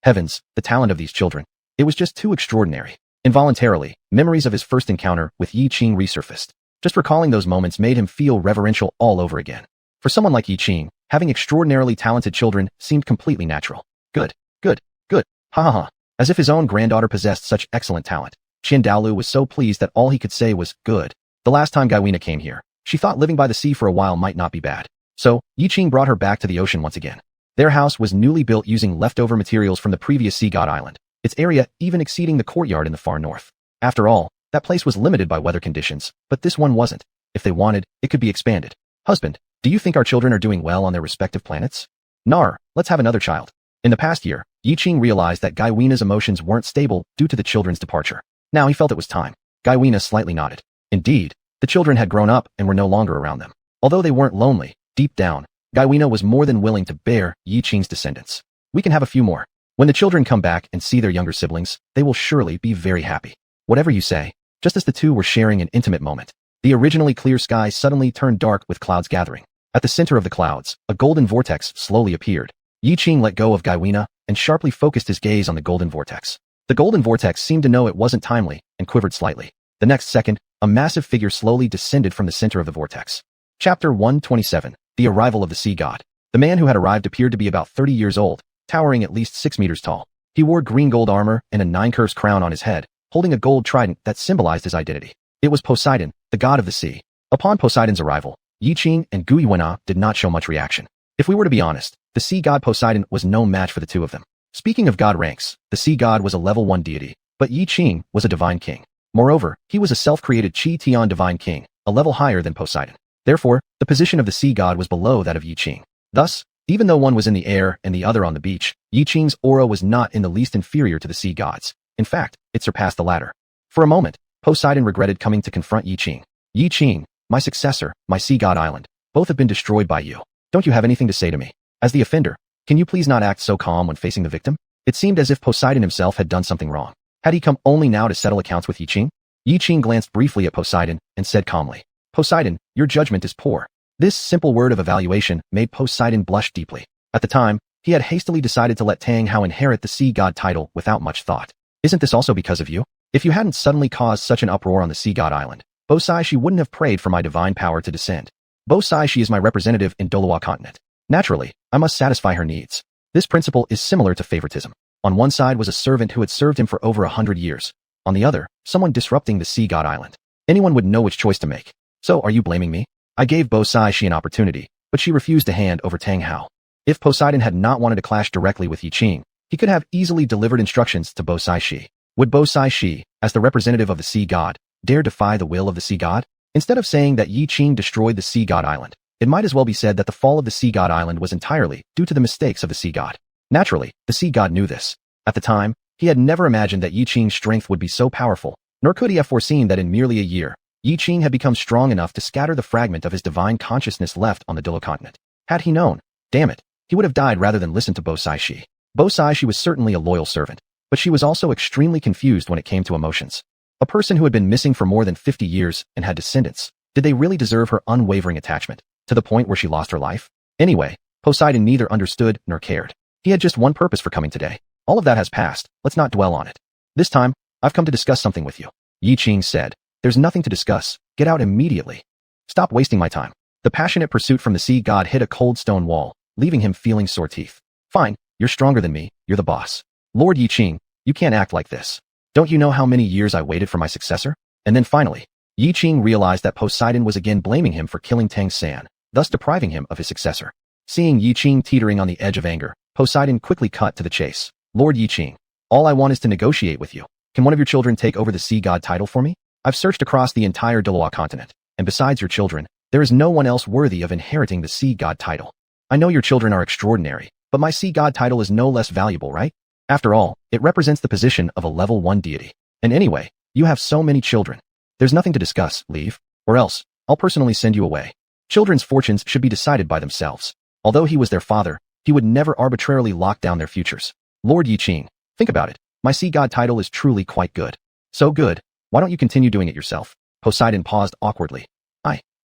Heavens, the talent of these children. It was just too extraordinary. Involuntarily, memories of his first encounter with Yiqing resurfaced. Just recalling those moments made him feel reverential all over again. For someone like Yiqing, having extraordinarily talented children seemed completely natural. Good. Ha ha ha. As if his own granddaughter possessed such excellent talent. Qian Dalu was so pleased that all he could say was, good. The last time Gaiwina came here, she thought living by the sea for a while might not be bad. So, Yiqing brought her back to the ocean once again. Their house was newly built using leftover materials from the previous sea god island, its area even exceeding the courtyard in the far north. After all, that place was limited by weather conditions, but this one wasn't. If they wanted, it could be expanded. Husband, do you think our children are doing well on their respective planets? Nar, let's have another child. In the past year, Yiqing realized that Gaiwina's emotions weren't stable due to the children's departure. Now he felt it was time. Gaiwina slightly nodded. Indeed, the children had grown up and were no longer around them. Although they weren't lonely, deep down, Gaiwina was more than willing to bear Yiqing's descendants. We can have a few more. When the children come back and see their younger siblings, they will surely be very happy. Whatever you say. Just as the two were sharing an intimate moment, the originally clear sky suddenly turned dark with clouds gathering. At the center of the clouds, a golden vortex slowly appeared. Yiqing let go of Gaiwina and sharply focused his gaze on the golden vortex. The golden vortex seemed to know it wasn't timely and quivered slightly. The next second, a massive figure slowly descended from the center of the vortex. Chapter 127. The Arrival of the Sea God. The man who had arrived appeared to be about 30 years old, towering at least 6 meters tall. He wore green gold armor and a 9-curse crown on his head, holding a gold trident that symbolized his identity. It was Poseidon, the god of the sea. Upon Poseidon's arrival, Yiqing and xuanhuan did not show much reaction. If we were to be honest, the sea god Poseidon was no match for the two of them. Speaking of god ranks, the sea god was a level 1 deity, but Yiqing was a divine king. Moreover, he was a self-created Chi-Tian divine king, a level higher than Poseidon. Therefore, the position of the sea god was below that of Yiqing. Thus, even though one was in the air and the other on the beach, Yiqing's aura was not in the least inferior to the sea gods. In fact, it surpassed the latter. For a moment, Poseidon regretted coming to confront Yiqing. Yiqing, my successor, my sea god island, both have been destroyed by you. Don't you have anything to say to me? As the offender, can you please not act so calm when facing the victim? It seemed as if Poseidon himself had done something wrong. Had he come only now to settle accounts with Yiqing? Yiqing glanced briefly at Poseidon and said calmly, Poseidon, your judgment is poor. This simple word of evaluation made Poseidon blush deeply. At the time, he had hastily decided to let Tangan inherit the sea god title without much thought. Isn't this also because of you? If you hadn't suddenly caused such an uproar on the sea god island, Bosai wouldn't have prayed for my divine power to descend. Bosai is my representative in Douluo continent. Naturally, I must satisfy her needs. This principle is similar to favoritism. On one side was a servant who had served him for over 100 years. On the other, someone disrupting the sea god island. Anyone would know which choice to make. So are you blaming me? I gave Bosai an opportunity, but she refused to hand over Tang Hao. If Poseidon had not wanted to clash directly with Yiqing, he could have easily delivered instructions to Bosai. Would Bosai, as the representative of the sea god, dare defy the will of the sea god? Instead of saying that Yiqing destroyed the sea god island, it might as well be said that the fall of the sea god island was entirely due to the mistakes of the sea god. Naturally, the sea god knew this. At the time, he had never imagined that Yiqing's strength would be so powerful, nor could he have foreseen that in merely a year, Yiqing had become strong enough to scatter the fragment of his divine consciousness left on the Douluo continent. Had he known, damn it, he would have died rather than listen to Bosai. Bosai was certainly a loyal servant, but she was also extremely confused when it came to emotions. A person who had been missing for more than 50 years and had descendants, did they really deserve her unwavering attachment, to the point where she lost her life? Anyway, Poseidon neither understood nor cared. He had just one purpose for coming today. All of that has passed, let's not dwell on it. This time, I've come to discuss something with you. Yiqing said, there's nothing to discuss, get out immediately. Stop wasting my time. The passionate pursuit from the sea god hit a cold stone wall, leaving him feeling sore teeth. Fine, you're stronger than me, you're the boss. Lord Yiqing, you can't act like this. Don't you know how many years I waited for my successor? And then finally, Yiqing realized that Poseidon was again blaming him for killing Tang San, thus depriving him of his successor. Seeing Yiqing teetering on the edge of anger, Poseidon quickly cut to the chase. Lord Yiqing, all I want is to negotiate with you. Can one of your children take over the sea god title for me? I've searched across the entire Douluo continent, and besides your children, there is no one else worthy of inheriting the sea god title. I know your children are extraordinary, but my sea god title is no less valuable, right? After all, it represents the position of a level 1 deity. And anyway, you have so many children. There's nothing to discuss, leave, or else, I'll personally send you away. Children's fortunes should be decided by themselves. Although he was their father, he would never arbitrarily lock down their futures. Lord Yiqing, think about it. My sea god title is truly quite good. So good, why don't you continue doing it yourself? Poseidon paused awkwardly.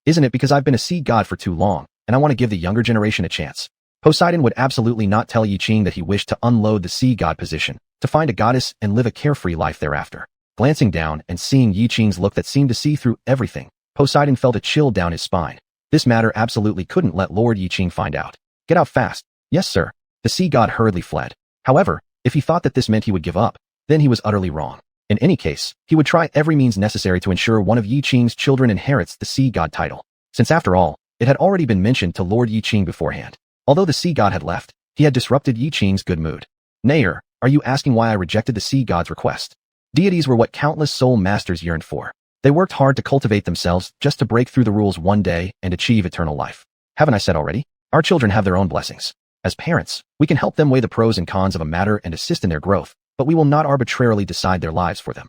Isn't it because I've been a sea god for too long, and I want to give the younger generation a chance? Poseidon would absolutely not tell Yiqing that he wished to unload the sea god position, to find a goddess and live a carefree life thereafter. Glancing down and seeing Yiqing's look that seemed to see through everything, Poseidon felt a chill down his spine. This matter absolutely couldn't let Lord Yiqing find out. Get out fast. Yes, sir. The sea god hurriedly fled. However, if he thought that this meant he would give up, then he was utterly wrong. In any case, he would try every means necessary to ensure one of Yiqing's children inherits the sea god title, since after all, it had already been mentioned to Lord Yiqing beforehand. Although the sea god had left, he had disrupted Yiqing's good mood. Nair, are you asking why I rejected the sea god's request? Deities were what countless soul masters yearned for. They worked hard to cultivate themselves just to break through the rules one day and achieve eternal life. Haven't I said already? Our children have their own blessings. As parents, we can help them weigh the pros and cons of a matter and assist in their growth, but we will not arbitrarily decide their lives for them.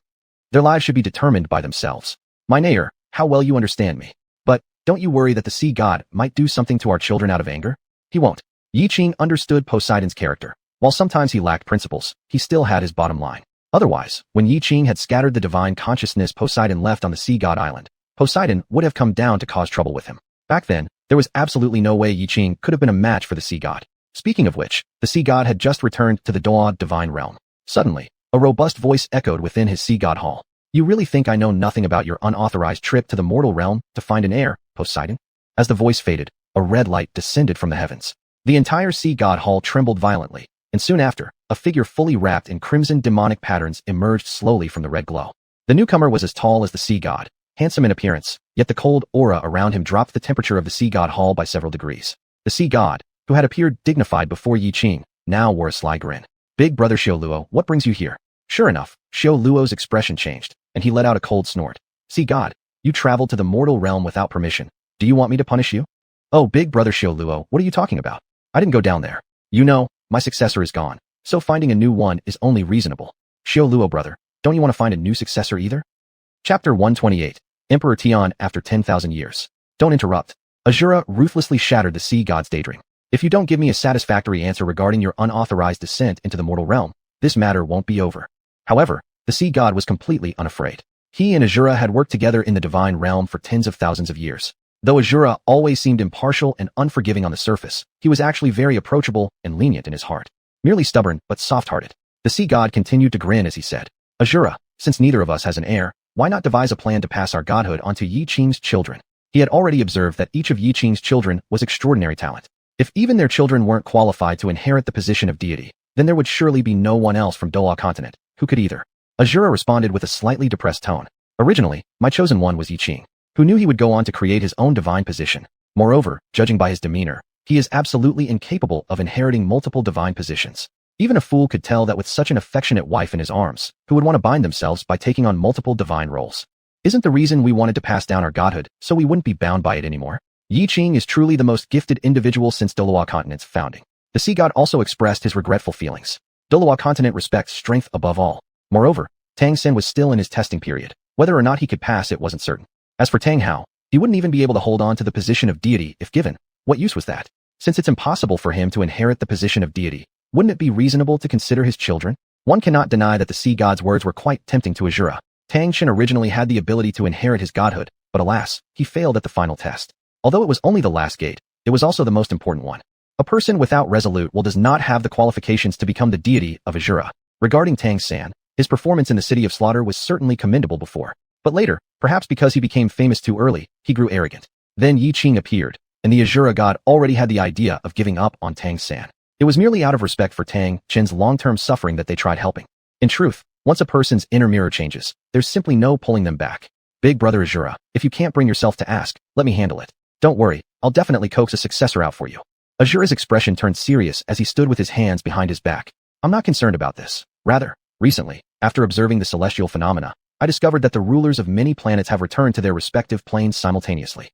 Their lives should be determined by themselves. My Nair, how well you understand me. But, don't you worry that the sea god might do something to our children out of anger? He won't. Yiqing understood Poseidon's character. While sometimes he lacked principles, he still had his bottom line. Otherwise, when Yiqing had scattered the divine consciousness Poseidon left on the sea god island, Poseidon would have come down to cause trouble with him. Back then, there was absolutely no way Yiqing could have been a match for the sea god. Speaking of which, the sea god had just returned to the Douluo divine realm. Suddenly, a robust voice echoed within his sea god hall. You really think I know nothing about your unauthorized trip to the mortal realm to find an heir, Poseidon? As the voice faded, a red light descended from the heavens. The entire sea god hall trembled violently, and soon after, a figure fully wrapped in crimson demonic patterns emerged slowly from the red glow. The newcomer was as tall as the sea god, handsome in appearance, yet the cold aura around him dropped the temperature of the sea god hall by several degrees. The sea god, who had appeared dignified before Yiqing, now wore a sly grin. Big brother Luo, what brings you here? Sure enough, Luo's expression changed, and he let out a cold snort. Sea god, you traveled to the mortal realm without permission. Do you want me to punish you? Oh, big brother Luo, what are you talking about? I didn't go down there. You know, my successor is gone, so finding a new one is only reasonable. Luo brother, don't you want to find a new successor either? Chapter 128, Emperor Tian after 10,000 years. Don't interrupt. Azura ruthlessly shattered the sea god's daydream. If you don't give me a satisfactory answer regarding your unauthorized descent into the mortal realm, this matter won't be over. However, the sea god was completely unafraid. He and Azura had worked together in the divine realm for tens of thousands of years. Though Azura always seemed impartial and unforgiving on the surface, he was actually very approachable and lenient in his heart. Merely stubborn, but soft-hearted. The sea god continued to grin as he said, Azura, since neither of us has an heir, why not devise a plan to pass our godhood onto Yiqing's children? He had already observed that each of Yiqing's children was extraordinary talent. If even their children weren't qualified to inherit the position of deity, then there would surely be no one else from Douluo continent who could either. Azura responded with a slightly depressed tone. Originally, my chosen one was Yiqing, who knew he would go on to create his own divine position. Moreover, judging by his demeanor, he is absolutely incapable of inheriting multiple divine positions. Even a fool could tell that with such an affectionate wife in his arms, who would want to bind themselves by taking on multiple divine roles. Isn't the reason we wanted to pass down our godhood so we wouldn't be bound by it anymore? Yiqing is truly the most gifted individual since Douluo continent's founding. The sea god also expressed his regretful feelings. Douluo continent respects strength above all. Moreover, Tang Sen was still in his testing period. Whether or not he could pass it wasn't certain. As for Tang Hao, he wouldn't even be able to hold on to the position of deity if given. What use was that? Since it's impossible for him to inherit the position of deity, wouldn't it be reasonable to consider his children? One cannot deny that the sea god's words were quite tempting to Azura. Tang Shen originally had the ability to inherit his godhood, but alas, he failed at the final test. Although it was only the last gate, it was also the most important one. A person without resolute will does not have the qualifications to become the deity of Azura. Regarding Tang San, his performance in the City of Slaughter was certainly commendable before. But later, perhaps because he became famous too early, he grew arrogant. Then Yiqing appeared, and the Azura god already had the idea of giving up on Tang San. It was merely out of respect for Tang Chen's long-term suffering that they tried helping. In truth, once a person's inner mirror changes, there's simply no pulling them back. Big brother Azura, if you can't bring yourself to ask, let me handle it. Don't worry, I'll definitely coax a successor out for you. Azura's expression turned serious as he stood with his hands behind his back. I'm not concerned about this. Rather, recently, after observing the celestial phenomena, I discovered that the rulers of many planets have returned to their respective planes simultaneously.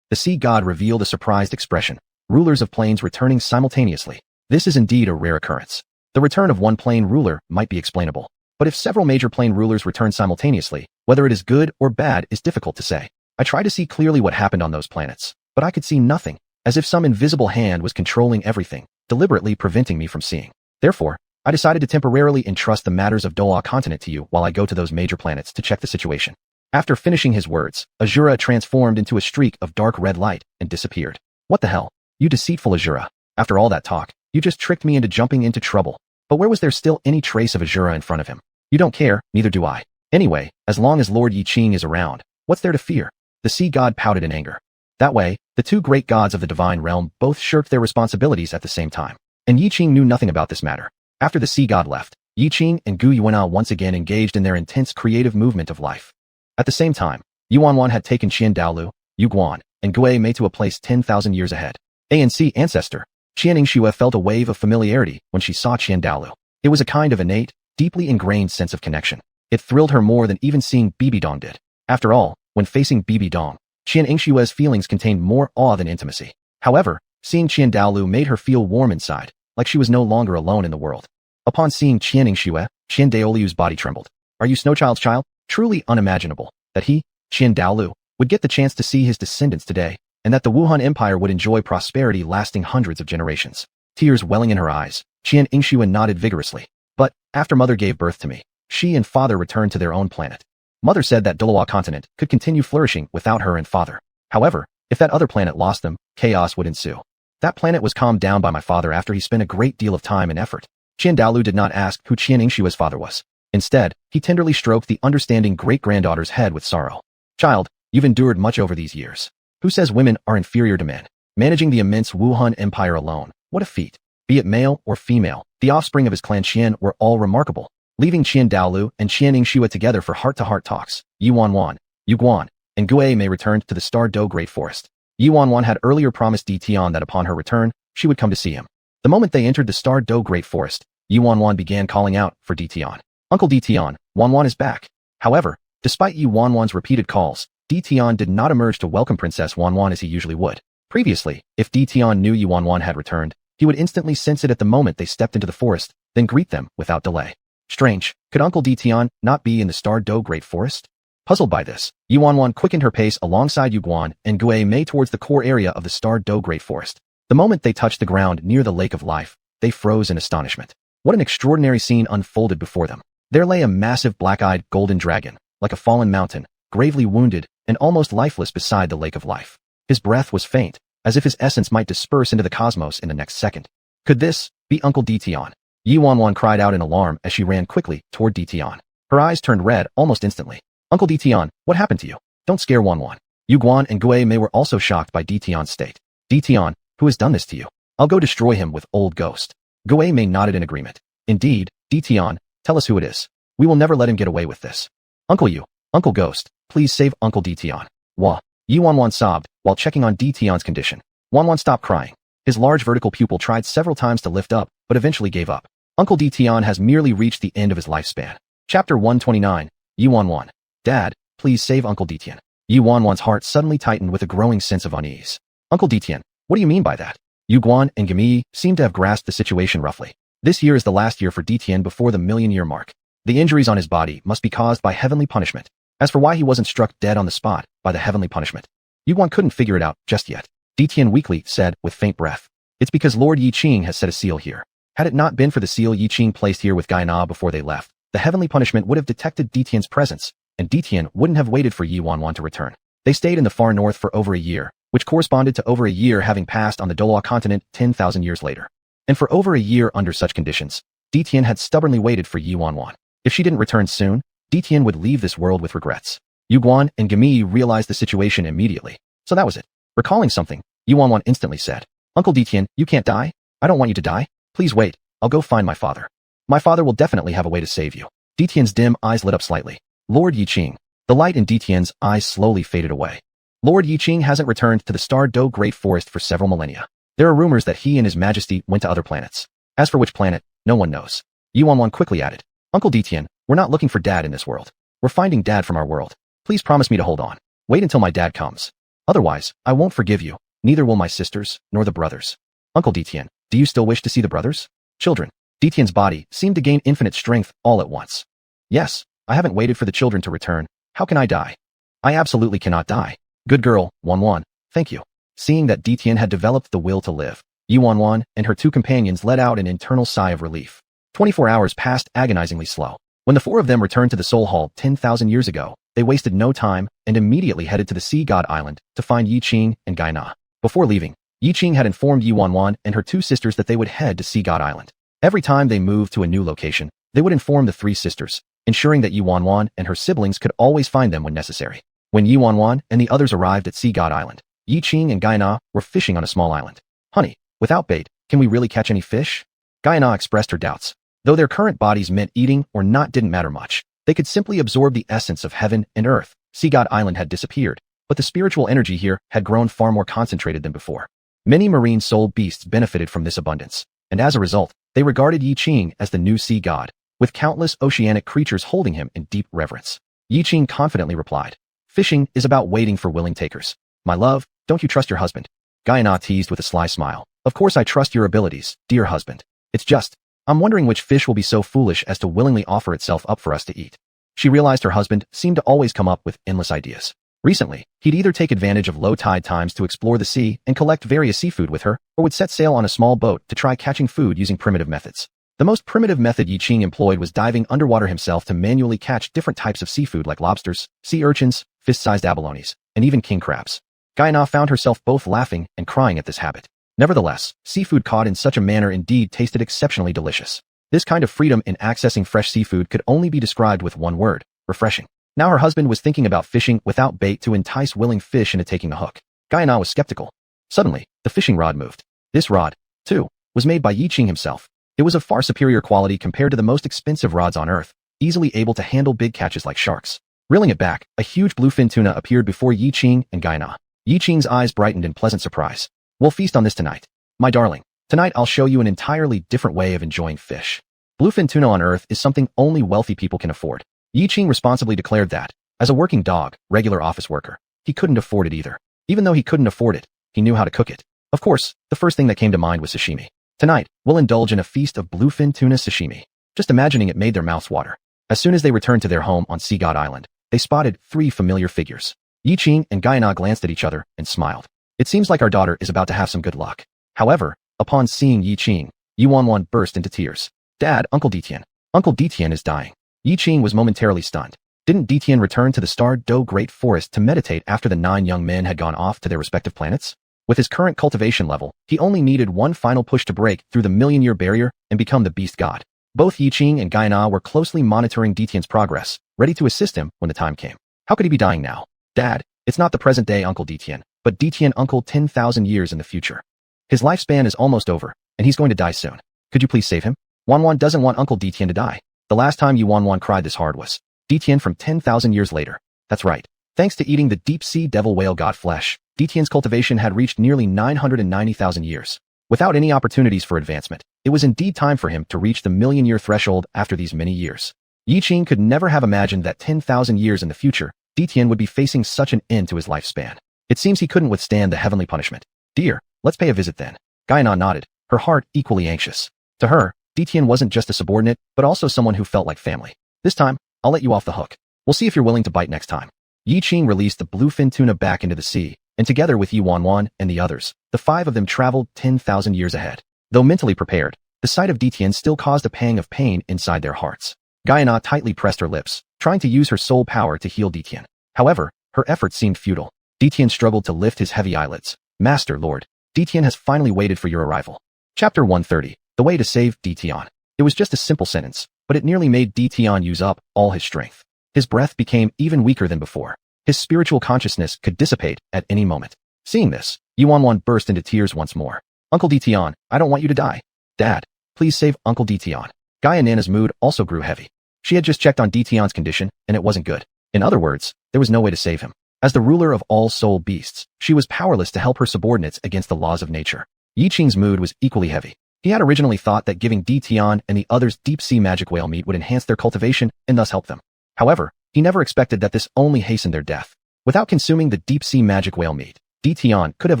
The sea god revealed a surprised expression. Rulers of planes returning simultaneously. This is indeed a rare occurrence. The return of one plane ruler might be explainable. But if several major plane rulers return simultaneously, whether it is good or bad is difficult to say. I tried to see clearly what happened on those planets, but I could see nothing, as if some invisible hand was controlling everything, deliberately preventing me from seeing. Therefore, I decided to temporarily entrust the matters of Douluo continent to you while I go to those major planets to check the situation. After finishing his words, Azura transformed into a streak of dark red light and disappeared. What the hell? You deceitful Azura. After all that talk, you just tricked me into jumping into trouble. But where was there still any trace of Azura in front of him? You don't care, neither do I. Anyway, as long as Lord Yiqing is around, what's there to fear? The sea god pouted in anger. That way, the two great gods of the divine realm both shirked their responsibilities at the same time. And Yiqing knew nothing about this matter. After the sea god left, Yiqing and Gu Yuanhao once again engaged in their intense creative movement of life. At the same time, Xuanhuan had taken Qian Daolu, Yu Guan, and Gue Mei to a place 10,000 years ahead. ANC ancestor, Qian Yingxue felt a wave of familiarity when she saw Qian Daolu. It was a kind of innate, deeply ingrained sense of connection. It thrilled her more than even seeing Bibi Dong did. After all, when facing Bibi Dong, Qian Yingshue's feelings contained more awe than intimacy. However, seeing Qian Daolu made her feel warm inside, like she was no longer alone in the world. Upon seeing Qian Yingxue, Qian Daolu's body trembled. Are you Snowchild's child? Truly unimaginable that he, Qian Daolu, would get the chance to see his descendants today, and that the Wuhan Empire would enjoy prosperity lasting hundreds of generations. Tears welling in her eyes, Qian Yingxue nodded vigorously. But, after mother gave birth to me, she and father returned to their own planet. Mother said that Douluo continent could continue flourishing without her and father. However, if that other planet lost them, chaos would ensue. That planet was calmed down by my father after he spent a great deal of time and effort. Qian Daolu did not ask who Qian Yingshue's father was. Instead, he tenderly stroked the understanding great-granddaughter's head with sorrow. Child, you've endured much over these years. Who says women are inferior to men? Managing the immense Wuhan Empire alone, what a feat. Be it male or female, the offspring of his clan Qian were all remarkable. Leaving Qian Douluo and Qian Yingxue together for heart-to-heart talks, Xuanhuan, Yuguan, and Gue Mei returned to the Star Do Great Forest. Xuanhuan had earlier promised Di Tian that upon her return, she would come to see him. The moment they entered the Star Do Great Forest, Xuanhuan began calling out for Di Tian. Uncle Di Tian, Wanwan is back. However, despite Xuanhuan's repeated calls, Di Tian did not emerge to welcome Princess Wanwan as he usually would. Previously, if Di Tian knew Xuanhuan had returned, he would instantly sense it at the moment they stepped into the forest, then greet them without delay. Strange, could Uncle Di Tian not be in the Star Do Great Forest? Puzzled by this, Xuanhuan quickened her pace alongside Yuguan and Gue Mei towards the core area of the Star Do Great Forest. The moment they touched the ground near the Lake of Life, they froze in astonishment. What an extraordinary scene unfolded before them. There lay a massive black-eyed golden dragon, like a fallen mountain, gravely wounded and almost lifeless beside the Lake of Life. His breath was faint, as if his essence might disperse into the cosmos in the next second. Could this be Uncle Di Tian? Xuanhuan cried out in alarm as she ran quickly toward Di Tian. Her eyes turned red almost instantly. Uncle Di Tian, what happened to you? Don't scare Wanwan. Yuguan and Gue Mei were also shocked by Di Tian's state. Di Tian, who has done this to you? I'll go destroy him with Old Ghost. Gue Mei nodded in agreement. Indeed, Di Tian, tell us who it is. We will never let him get away with this. Uncle Ghost, please save Uncle Di Tian. Wah. Xuanhuan sobbed while checking on Di Tian's condition. Wanwan stopped crying. His large vertical pupil tried several times to lift up, but eventually gave up. Uncle Di Tian has merely reached the end of his lifespan. Chapter 129, Xuanhuan. Dad, please save Uncle Di Tian. Xuanhuan's heart suddenly tightened with a growing sense of unease. Uncle Di Tian, what do you mean by that? Yuguan and Gemi seemed to have grasped the situation roughly. This year is the last year for Di Tian before the million-year mark. The injuries on his body must be caused by heavenly punishment. As for why he wasn't struck dead on the spot by the heavenly punishment, Yuguan couldn't figure it out just yet. Di Tian weakly said with faint breath, it's because Lord Yiqing has set a seal here. Had it not been for the seal Yiqing placed here with Gaina before they left, the heavenly punishment would have detected Di Tian's presence, and Di Tian wouldn't have waited for Xuanhuan to return. They stayed in the far north for over a year, which corresponded to over a year having passed on the Douluo continent 10,000 years later. And for over a year under such conditions, Di Tian had stubbornly waited for Xuanhuan. If she didn't return soon, Di Tian would leave this world with regrets. Yuguan and Gemi realized the situation immediately. So that was it. Recalling something, Xuanhuan instantly said, Uncle Di Tian, you can't die? I don't want you to die. Please wait, I'll go find my father. My father will definitely have a way to save you. Di Tian's dim eyes lit up slightly. Lord Yiqing. The light in Di Tian's eyes slowly faded away. Lord Yiqing hasn't returned to the Star Do Great Forest for several millennia. There are rumors that he and his majesty went to other planets. As for which planet, no one knows. Xuanhuan quickly added, Uncle Di Tian, we're not looking for Dad in this world. We're finding Dad from our world. Please promise me to hold on. Wait until my dad comes. Otherwise, I won't forgive you. Neither will my sisters, nor the brothers. Uncle Di Tian, do you still wish to see the brothers? Children. Di Tian's body seemed to gain infinite strength all at once. Yes, I haven't waited for the children to return. How can I die? I absolutely cannot die. Good girl, Wanwan, thank you. Seeing that Di Tian had developed the will to live, Xuanhuan and her two companions let out an internal sigh of relief. 24 hours passed agonizingly slow. When the four of them returned to the Soul Hall 10,000 years ago, they wasted no time and immediately headed to the Sea God Island to find Yiqing and Gaina. Before leaving, Yiqing had informed Xuanhuan and her two sisters that they would head to Sea God Island. Every time they moved to a new location, they would inform the three sisters, ensuring that Xuanhuan and her siblings could always find them when necessary. When Xuanhuan and the others arrived at Sea God Island, Yiqing and Gaina were fishing on a small island. Honey, without bait, can we really catch any fish? Gaina expressed her doubts. Though their current bodies meant eating or not didn't matter much, they could simply absorb the essence of heaven and earth. Sea God Island had disappeared, but the spiritual energy here had grown far more concentrated than before. Many marine soul beasts benefited from this abundance, and as a result, they regarded Yiqing as the new sea god, with countless oceanic creatures holding him in deep reverence. Yiqing confidently replied, "Fishing is about waiting for willing takers. My love, don't you trust your husband?" Gaina teased with a sly smile. "Of course I trust your abilities, dear husband. It's just, I'm wondering which fish will be so foolish as to willingly offer itself up for us to eat." She realized her husband seemed to always come up with endless ideas. Recently, he'd either take advantage of low tide times to explore the sea and collect various seafood with her, or would set sail on a small boat to try catching food using primitive methods. The most primitive method Yiqing employed was diving underwater himself to manually catch different types of seafood like lobsters, sea urchins, fist-sized abalones, and even king crabs. Gaina found herself both laughing and crying at this habit. Nevertheless, seafood caught in such a manner indeed tasted exceptionally delicious. This kind of freedom in accessing fresh seafood could only be described with one word: refreshing. Now her husband was thinking about fishing without bait to entice willing fish into taking a hook. Gaiana was skeptical. Suddenly, the fishing rod moved. This rod, too, was made by Yiqing himself. It was of far superior quality compared to the most expensive rods on Earth, easily able to handle big catches like sharks. Reeling it back, a huge bluefin tuna appeared before Yiqing and Gaiana. Yiqing's eyes brightened in pleasant surprise. We'll feast on this tonight. My darling, tonight I'll show you an entirely different way of enjoying fish. Bluefin tuna on Earth is something only wealthy people can afford. Yiqing responsibly declared that, as a working dog, regular office worker, he couldn't afford it either. Even though he couldn't afford it, he knew how to cook it. Of course, the first thing that came to mind was sashimi. Tonight, we'll indulge in a feast of bluefin tuna sashimi. Just imagining it made their mouths water. As soon as they returned to their home on Sea God Island, they spotted 3 familiar figures. Yiqing and Gaiana glanced at each other and smiled. It seems like our daughter is about to have some good luck. However, upon seeing Yiqing, Xuanhuan burst into tears. Dad, Uncle Detian. Uncle Detian is dying. Yiqing was momentarily stunned. Didn't Detian return to the Douluo Great Forest to meditate after the 9 young men had gone off to their respective planets? With his current cultivation level, he only needed one final push to break through the million-year barrier and become the beast god. Both Yiqing and Gaiana were closely monitoring Detian's progress, ready to assist him when the time came. How could he be dying now? Dad, it's not the present-day Uncle Detian, but Detian Uncle 10,000 years in the future. His lifespan is almost over, and he's going to die soon. Could you please save him? Xuanhuan doesn't want Uncle Detian to die. The last time Xuanhuan cried this hard was Detian from 10,000 years later. That's right. Thanks to eating the deep-sea devil whale god flesh, Detian's cultivation had reached nearly 990,000 years. Without any opportunities for advancement, it was indeed time for him to reach the million-year threshold after these many years. Yiqing could never have imagined that 10,000 years in the future, Detian would be facing such an end to his lifespan. It seems he couldn't withstand the heavenly punishment. Dear, let's pay a visit then. Gaiana nodded, her heart equally anxious. To her, Detian wasn't just a subordinate, but also someone who felt like family. This time, I'll let you off the hook. We'll see if you're willing to bite next time. Yiqing released the bluefin tuna back into the sea, and together with Xuanhuan and the others, the 5 of them traveled 10,000 years ahead. Though mentally prepared, the sight of Detian still caused a pang of pain inside their hearts. Gaiana tightly pressed her lips, trying to use her soul power to heal Detian. However, her efforts seemed futile. Detian struggled to lift his heavy eyelids. Master, Lord, Detian has finally waited for your arrival. Chapter 130, The Way to Save Detian. It was just a simple sentence, but it nearly made Detian use up all his strength. His breath became even weaker than before. His spiritual consciousness could dissipate at any moment. Seeing this, Xuanhuan burst into tears once more. Uncle Detian, I don't want you to die. Dad, please save Uncle Detian. Gaiana's mood also grew heavy. She had just checked on Detian's condition, and it wasn't good. In other words, there was no way to save him. As the ruler of all soul beasts, she was powerless to help her subordinates against the laws of nature. Yiqing's mood was equally heavy. He had originally thought that giving Detian and the others deep-sea magic whale meat would enhance their cultivation and thus help them. However, he never expected that this only hastened their death. Without consuming the deep-sea magic whale meat, Detian could have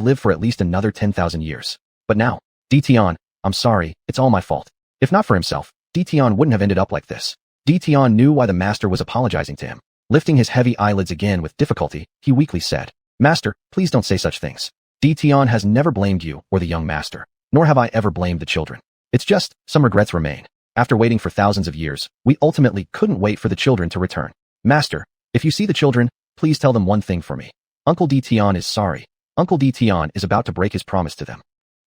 lived for at least another 10,000 years. But now, Detian, I'm sorry, it's all my fault. If not for himself, Detian wouldn't have ended up like this. Detian knew why the master was apologizing to him. Lifting his heavy eyelids again with difficulty, he weakly said, Master, please don't say such things. Detian has never blamed you or the young master, nor have I ever blamed the children. It's just, some regrets remain. After waiting for thousands of years, we ultimately couldn't wait for the children to return. Master, if you see the children, please tell them one thing for me. Uncle Detian is sorry. Uncle Detian is about to break his promise to them.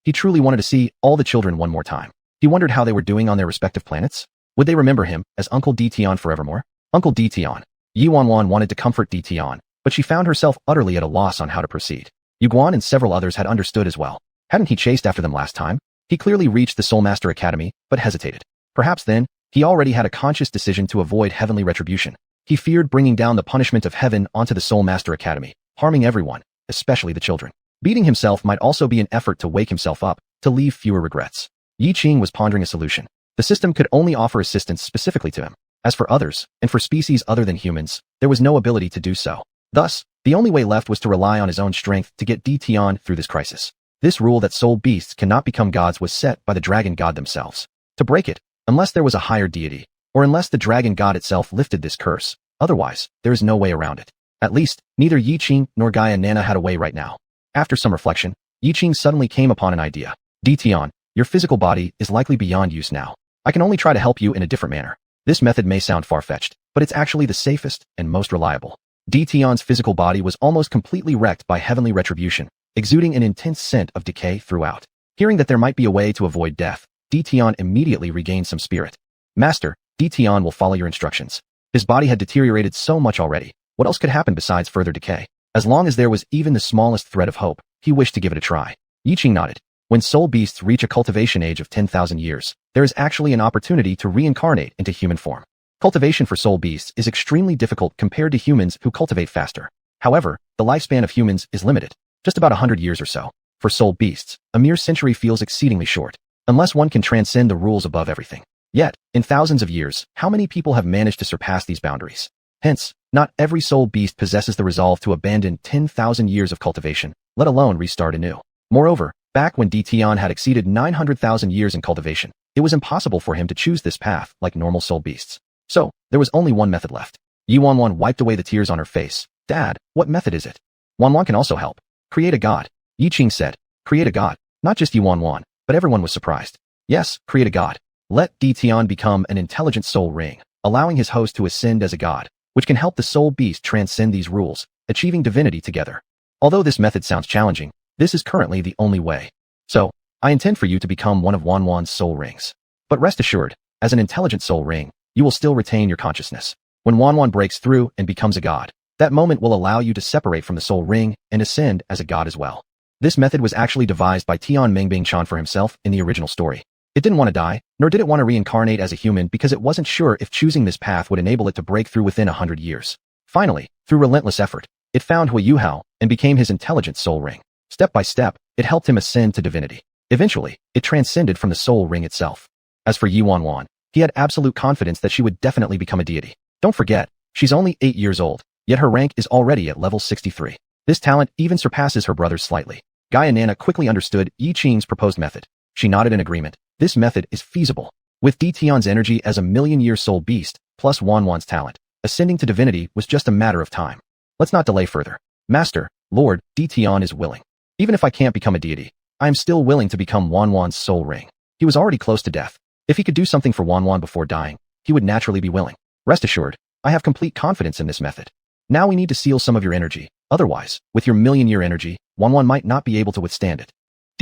He truly wanted to see all the children one more time. He wondered how they were doing on their respective planets. Would they remember him as Uncle Detian forevermore? Uncle Detian. Xuanhuan wanted to comfort Detian, but she found herself utterly at a loss on how to proceed. Yuguan and several others had understood as well. Hadn't he chased after them last time? He clearly reached the Soulmaster Academy, but hesitated. Perhaps then, he already had a conscious decision to avoid heavenly retribution. He feared bringing down the punishment of heaven onto the Soulmaster Academy, harming everyone, especially the children. Beating himself might also be an effort to wake himself up, to leave fewer regrets. Yiqing was pondering a solution. The system could only offer assistance specifically to him. As for others, and for species other than humans, there was no ability to do so. Thus, the only way left was to rely on his own strength to get Detian through this crisis. This rule that soul beasts cannot become gods was set by the dragon god themselves. To break it, unless there was a higher deity, or unless the dragon god itself lifted this curse, otherwise, there is no way around it. At least, neither Yiqing nor Gaiana had a way right now. After some reflection, Yiqing suddenly came upon an idea. Detian, your physical body is likely beyond use now. I can only try to help you in a different manner. This method may sound far-fetched, but it's actually the safest and most reliable. Detian's physical body was almost completely wrecked by heavenly retribution, exuding an intense scent of decay throughout. Hearing that there might be a way to avoid death, Detian immediately regained some spirit. Master, Detian will follow your instructions. His body had deteriorated so much already. What else could happen besides further decay? As long as there was even the smallest thread of hope, he wished to give it a try. Yiqing nodded. When soul beasts reach a cultivation age of 10,000 years, there is actually an opportunity to reincarnate into human form. Cultivation for soul beasts is extremely difficult compared to humans who cultivate faster. However, the lifespan of humans is limited, just about 100 years or so. For soul beasts, a mere century feels exceedingly short, unless one can transcend the rules above everything. Yet, in thousands of years, how many people have managed to surpass these boundaries? Hence, not every soul beast possesses the resolve to abandon 10,000 years of cultivation, let alone restart anew. Moreover, back when Tian had exceeded 900,000 years in cultivation, it was impossible for him to choose this path like normal soul beasts. So, there was only one method left. Xuanhuan wiped away the tears on her face. Dad, what method is it? Xuanhuan can also help. Create a god. Yiqing said. Create a god. Not just Xuanhuan, but everyone was surprised. Yes, create a god. Let Tian become an intelligent soul ring, allowing his host to ascend as a god, which can help the soul beast transcend these rules, achieving divinity together. Although this method sounds challenging, this is currently the only way. So, I intend for you to become one of Xuanhuan's soul rings. But rest assured, as an intelligent soul ring, you will still retain your consciousness. When Xuanhuan breaks through and becomes a god, that moment will allow you to separate from the soul ring and ascend as a god as well. This method was actually devised by Tian Mengbing-chan for himself in the original story. It didn't want to die, nor did it want to reincarnate as a human because it wasn't sure if choosing this path would enable it to break through within 100 years. Finally, through relentless effort, it found Hui Yuhao and became his intelligent soul ring. Step by step, it helped him ascend to divinity. Eventually, it transcended from the soul ring itself. As for Xuanhuan, he had absolute confidence that she would definitely become a deity. Don't forget, she's only 8 years old, yet her rank is already at level 63. This talent even surpasses her brother's slightly. Gaia Nana quickly understood Yiqing's proposed method. She nodded in agreement. This method is feasible. With Tian's energy as a million-year soul beast, plus Xuanhuan's talent, ascending to divinity was just a matter of time. Let's not delay further. Master, Lord, Tian is willing. Even if I can't become a deity, I am still willing to become Xuanhuan's soul ring. He was already close to death. If he could do something for Xuanhuan before dying, he would naturally be willing. Rest assured, I have complete confidence in this method. Now we need to seal some of your energy. Otherwise, with your million-year energy, Xuanhuan might not be able to withstand it.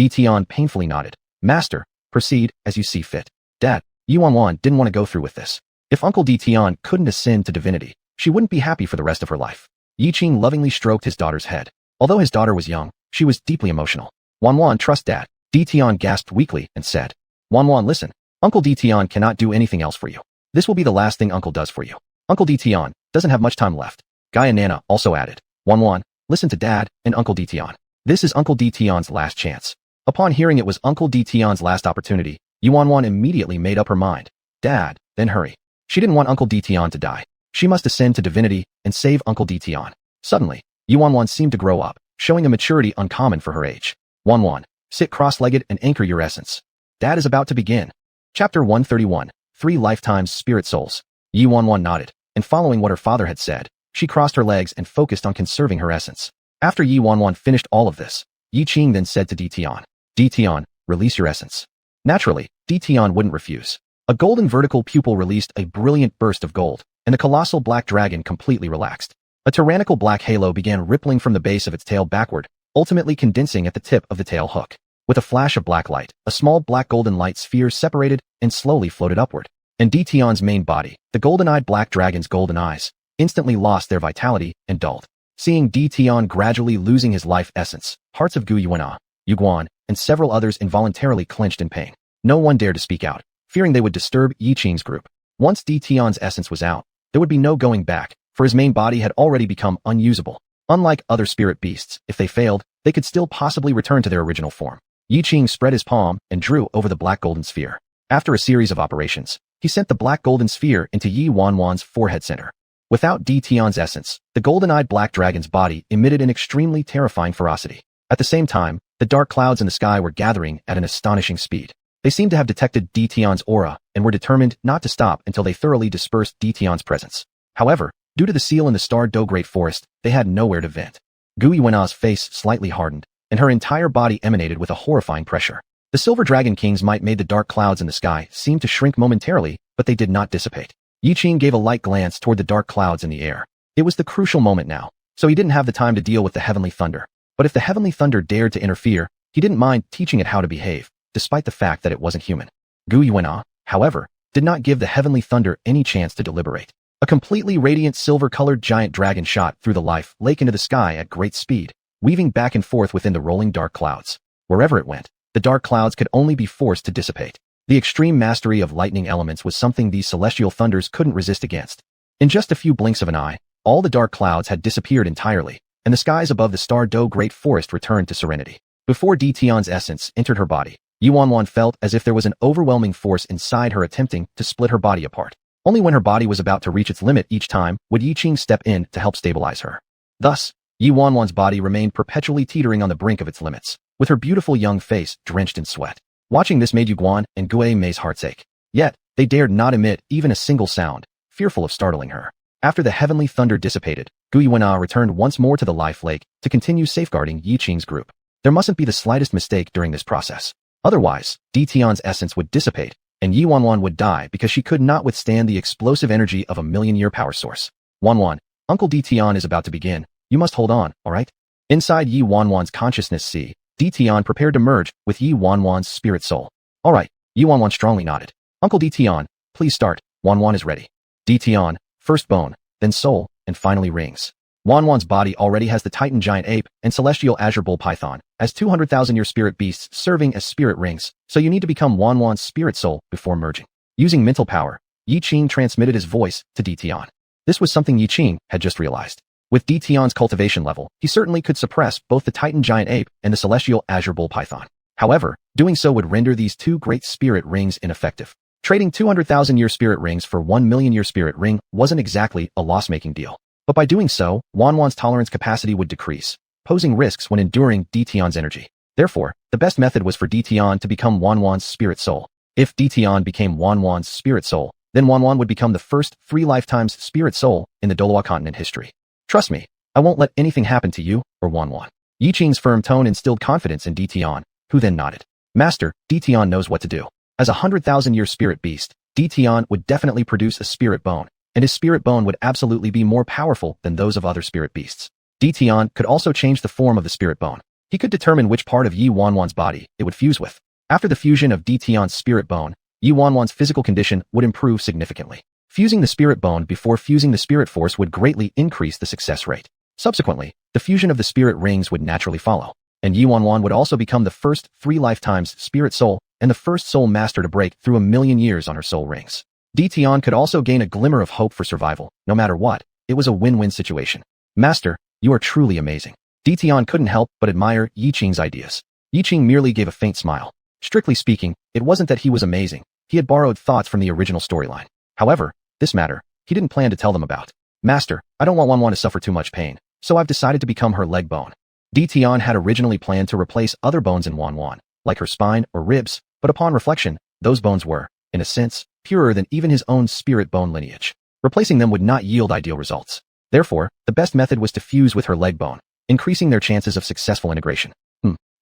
Tian painfully nodded. Master, proceed as you see fit. Dad, Xuanhuan didn't want to go through with this. If Uncle Tian couldn't ascend to divinity, she wouldn't be happy for the rest of her life. Yiqing lovingly stroked his daughter's head. Although his daughter was young, she was deeply emotional. Xuanhuan, trust Dad. Tian gasped weakly and said. Xuanhuan, listen. Uncle Tian cannot do anything else for you. This will be the last thing Uncle does for you. Uncle Tian doesn't have much time left. Gaia Nana also added. Xuanhuan, listen to Dad and Uncle Tian. This is Uncle Tian's last chance. Upon hearing it was Uncle Tian's last opportunity, Xuanhuan immediately made up her mind. Dad, then hurry. She didn't want Uncle Tian to die. She must ascend to divinity and save Uncle Tian. Suddenly, Xuanhuan seemed to grow up, showing a maturity uncommon for her age. Xuanhuan, sit cross-legged and anchor your essence. Dad is about to begin. Chapter 131, 3 Lifetimes Spirit Souls. Xuanhuan nodded, and following what her father had said, she crossed her legs and focused on conserving her essence. After Xuanhuan finished all of this, Yiqing then said to Tian, Tian, release your essence. Naturally, Tian wouldn't refuse. A golden vertical pupil released a brilliant burst of gold, and the colossal black dragon completely relaxed. A tyrannical black halo began rippling from the base of its tail backward, ultimately condensing at the tip of the tail hook. With a flash of black light, a small black golden light sphere separated and slowly floated upward. And Tian's main body, the golden-eyed black dragon's golden eyes, instantly lost their vitality and dulled. Seeing Tian gradually losing his life essence, hearts of Gu Yuan, Yuguan, and several others involuntarily clenched in pain. No one dared to speak out, fearing they would disturb Yiqing's group. Once Tian's essence was out, there would be no going back, for his main body had already become unusable. Unlike other spirit beasts, if they failed, they could still possibly return to their original form. Yiqing spread his palm and drew over the black golden sphere. After a series of operations, he sent the black golden sphere into Xuanhuan's forehead center. Without Tian's essence, the golden-eyed black dragon's body emitted an extremely terrifying ferocity. At the same time, the dark clouds in the sky were gathering at an astonishing speed. They seemed to have detected Tian's aura and were determined not to stop until they thoroughly dispersed Tian's presence. However, due to the seal in the Star Do Great Forest, they had nowhere to vent. Gu Yuan's face slightly hardened, and her entire body emanated with a horrifying pressure. The Silver Dragon King's might made the dark clouds in the sky seem to shrink momentarily, but they did not dissipate. Yiqing gave a light glance toward the dark clouds in the air. It was the crucial moment now, so he didn't have the time to deal with the heavenly thunder. But if the heavenly thunder dared to interfere, he didn't mind teaching it how to behave, despite the fact that it wasn't human. Gu Yuan, however, did not give the heavenly thunder any chance to deliberate. A completely radiant silver-colored giant dragon shot through the life lake into the sky at great speed, weaving back and forth within the rolling dark clouds. Wherever it went, the dark clouds could only be forced to dissipate. The extreme mastery of lightning elements was something these celestial thunders couldn't resist against. In just a few blinks of an eye, all the dark clouds had disappeared entirely, and the skies above the Douluo Great Forest returned to serenity. Before Tian's essence entered her body, Xuanhuan felt as if there was an overwhelming force inside her attempting to split her body apart. Only when her body was about to reach its limit each time would Yiqing step in to help stabilize her. Thus, Xuanhuan's body remained perpetually teetering on the brink of its limits, with her beautiful young face drenched in sweat. Watching this made Yuguan and Gui Mei's hearts ache. Yet, they dared not emit even a single sound, fearful of startling her. After the heavenly thunder dissipated, Gui Wen returned once more to the life lake to continue safeguarding Yiqing's group. There mustn't be the slightest mistake during this process. Otherwise, Tian's essence would dissipate, and Xuanhuan would die because she could not withstand the explosive energy of a million-year power source. Xuanhuan, Uncle Tian is about to begin. You must hold on, alright? Inside Xuanhuan's consciousness Tian prepared to merge with Xuanhuan's spirit soul. Alright, Xuanhuan strongly nodded. Uncle Tian, please start. Xuanhuan is ready. Tian, first bone, then soul, and finally rings. Xuanhuan's body already has the Titan giant ape and celestial azure bull python as 200,000-year spirit beasts serving as spirit rings, so you need to become Xuanhuan's spirit soul before merging. Using mental power, Yiqing transmitted his voice to Tian. This was something Yiqing had just realized. With Tian's cultivation level, he certainly could suppress both the Titan giant ape and the celestial azure bull python. However, doing so would render these two great spirit rings ineffective. Trading 200,000-year spirit rings for 1 million-year spirit ring wasn't exactly a loss-making deal. But by doing so, Xuanhuan's tolerance capacity would decrease, posing risks when enduring Tian's energy. Therefore, the best method was for Tian to become Xuanhuan's spirit soul. If Tian became Xuanhuan's spirit soul, then Xuanhuan would become the first 3 lifetimes spirit soul in the Douluo continent history. Trust me, I won't let anything happen to you or Xuanhuan. Yiqing's firm tone instilled confidence in Tian, who then nodded. Master, Tian knows what to do. As a 100,000-year spirit beast, Tian would definitely produce a spirit bone, and his spirit bone would absolutely be more powerful than those of other spirit beasts. Tian could also change the form of the spirit bone. He could determine which part of Xuanhuan's body it would fuse with. After the fusion of Tian's spirit bone, Xuanhuan's physical condition would improve significantly. Fusing the spirit bone before fusing the spirit force would greatly increase the success rate. Subsequently, the fusion of the spirit rings would naturally follow, and Xuanhuan would also become the first 3 lifetimes spirit soul and the first soul master to break through 1,000,000 years on her soul rings. Tian could also gain a glimmer of hope for survival. No matter what, it was a win-win situation. Master, you are truly amazing. Tian couldn't help but admire Yiqing's ideas. Yiqing merely gave a faint smile. Strictly speaking, it wasn't that he was amazing. He had borrowed thoughts from the original storyline. However, this matter, he didn't plan to tell them about. Master, I don't want Xuanhuan to suffer too much pain, so I've decided to become her leg bone. Tian had originally planned to replace other bones in Xuanhuan, like her spine or ribs, but upon reflection, those bones were, in a sense, purer than even his own spirit bone lineage. Replacing them would not yield ideal results. Therefore, the best method was to fuse with her leg bone, increasing their chances of successful integration.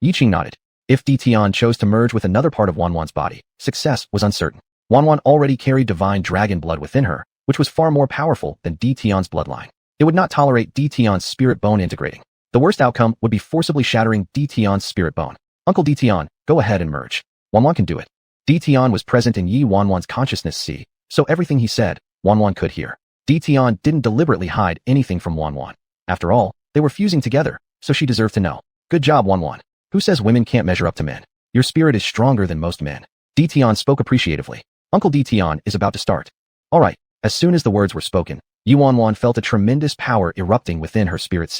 Yiqing nodded. If Tian chose to merge with another part of Xuanhuan's body, success was uncertain. Xuanhuan already carried divine dragon blood within her, which was far more powerful than Tian's bloodline. It would not tolerate Tian's spirit bone integrating. The worst outcome would be forcibly shattering Tian's spirit bone. Uncle Tian, go ahead and merge. Xuanhuan can do it. Tian was present in Xuanhuan's consciousness so everything he said, Xuanhuan could hear. Tian didn't deliberately hide anything from Xuanhuan. After all, they were fusing together, so she deserved to know. Good job, Xuanhuan. Who says women can't measure up to men? Your spirit is stronger than most men. Tian spoke appreciatively. Uncle Tian is about to start. Alright, as soon as the words were spoken, Xuanhuan felt a tremendous power erupting within her spirit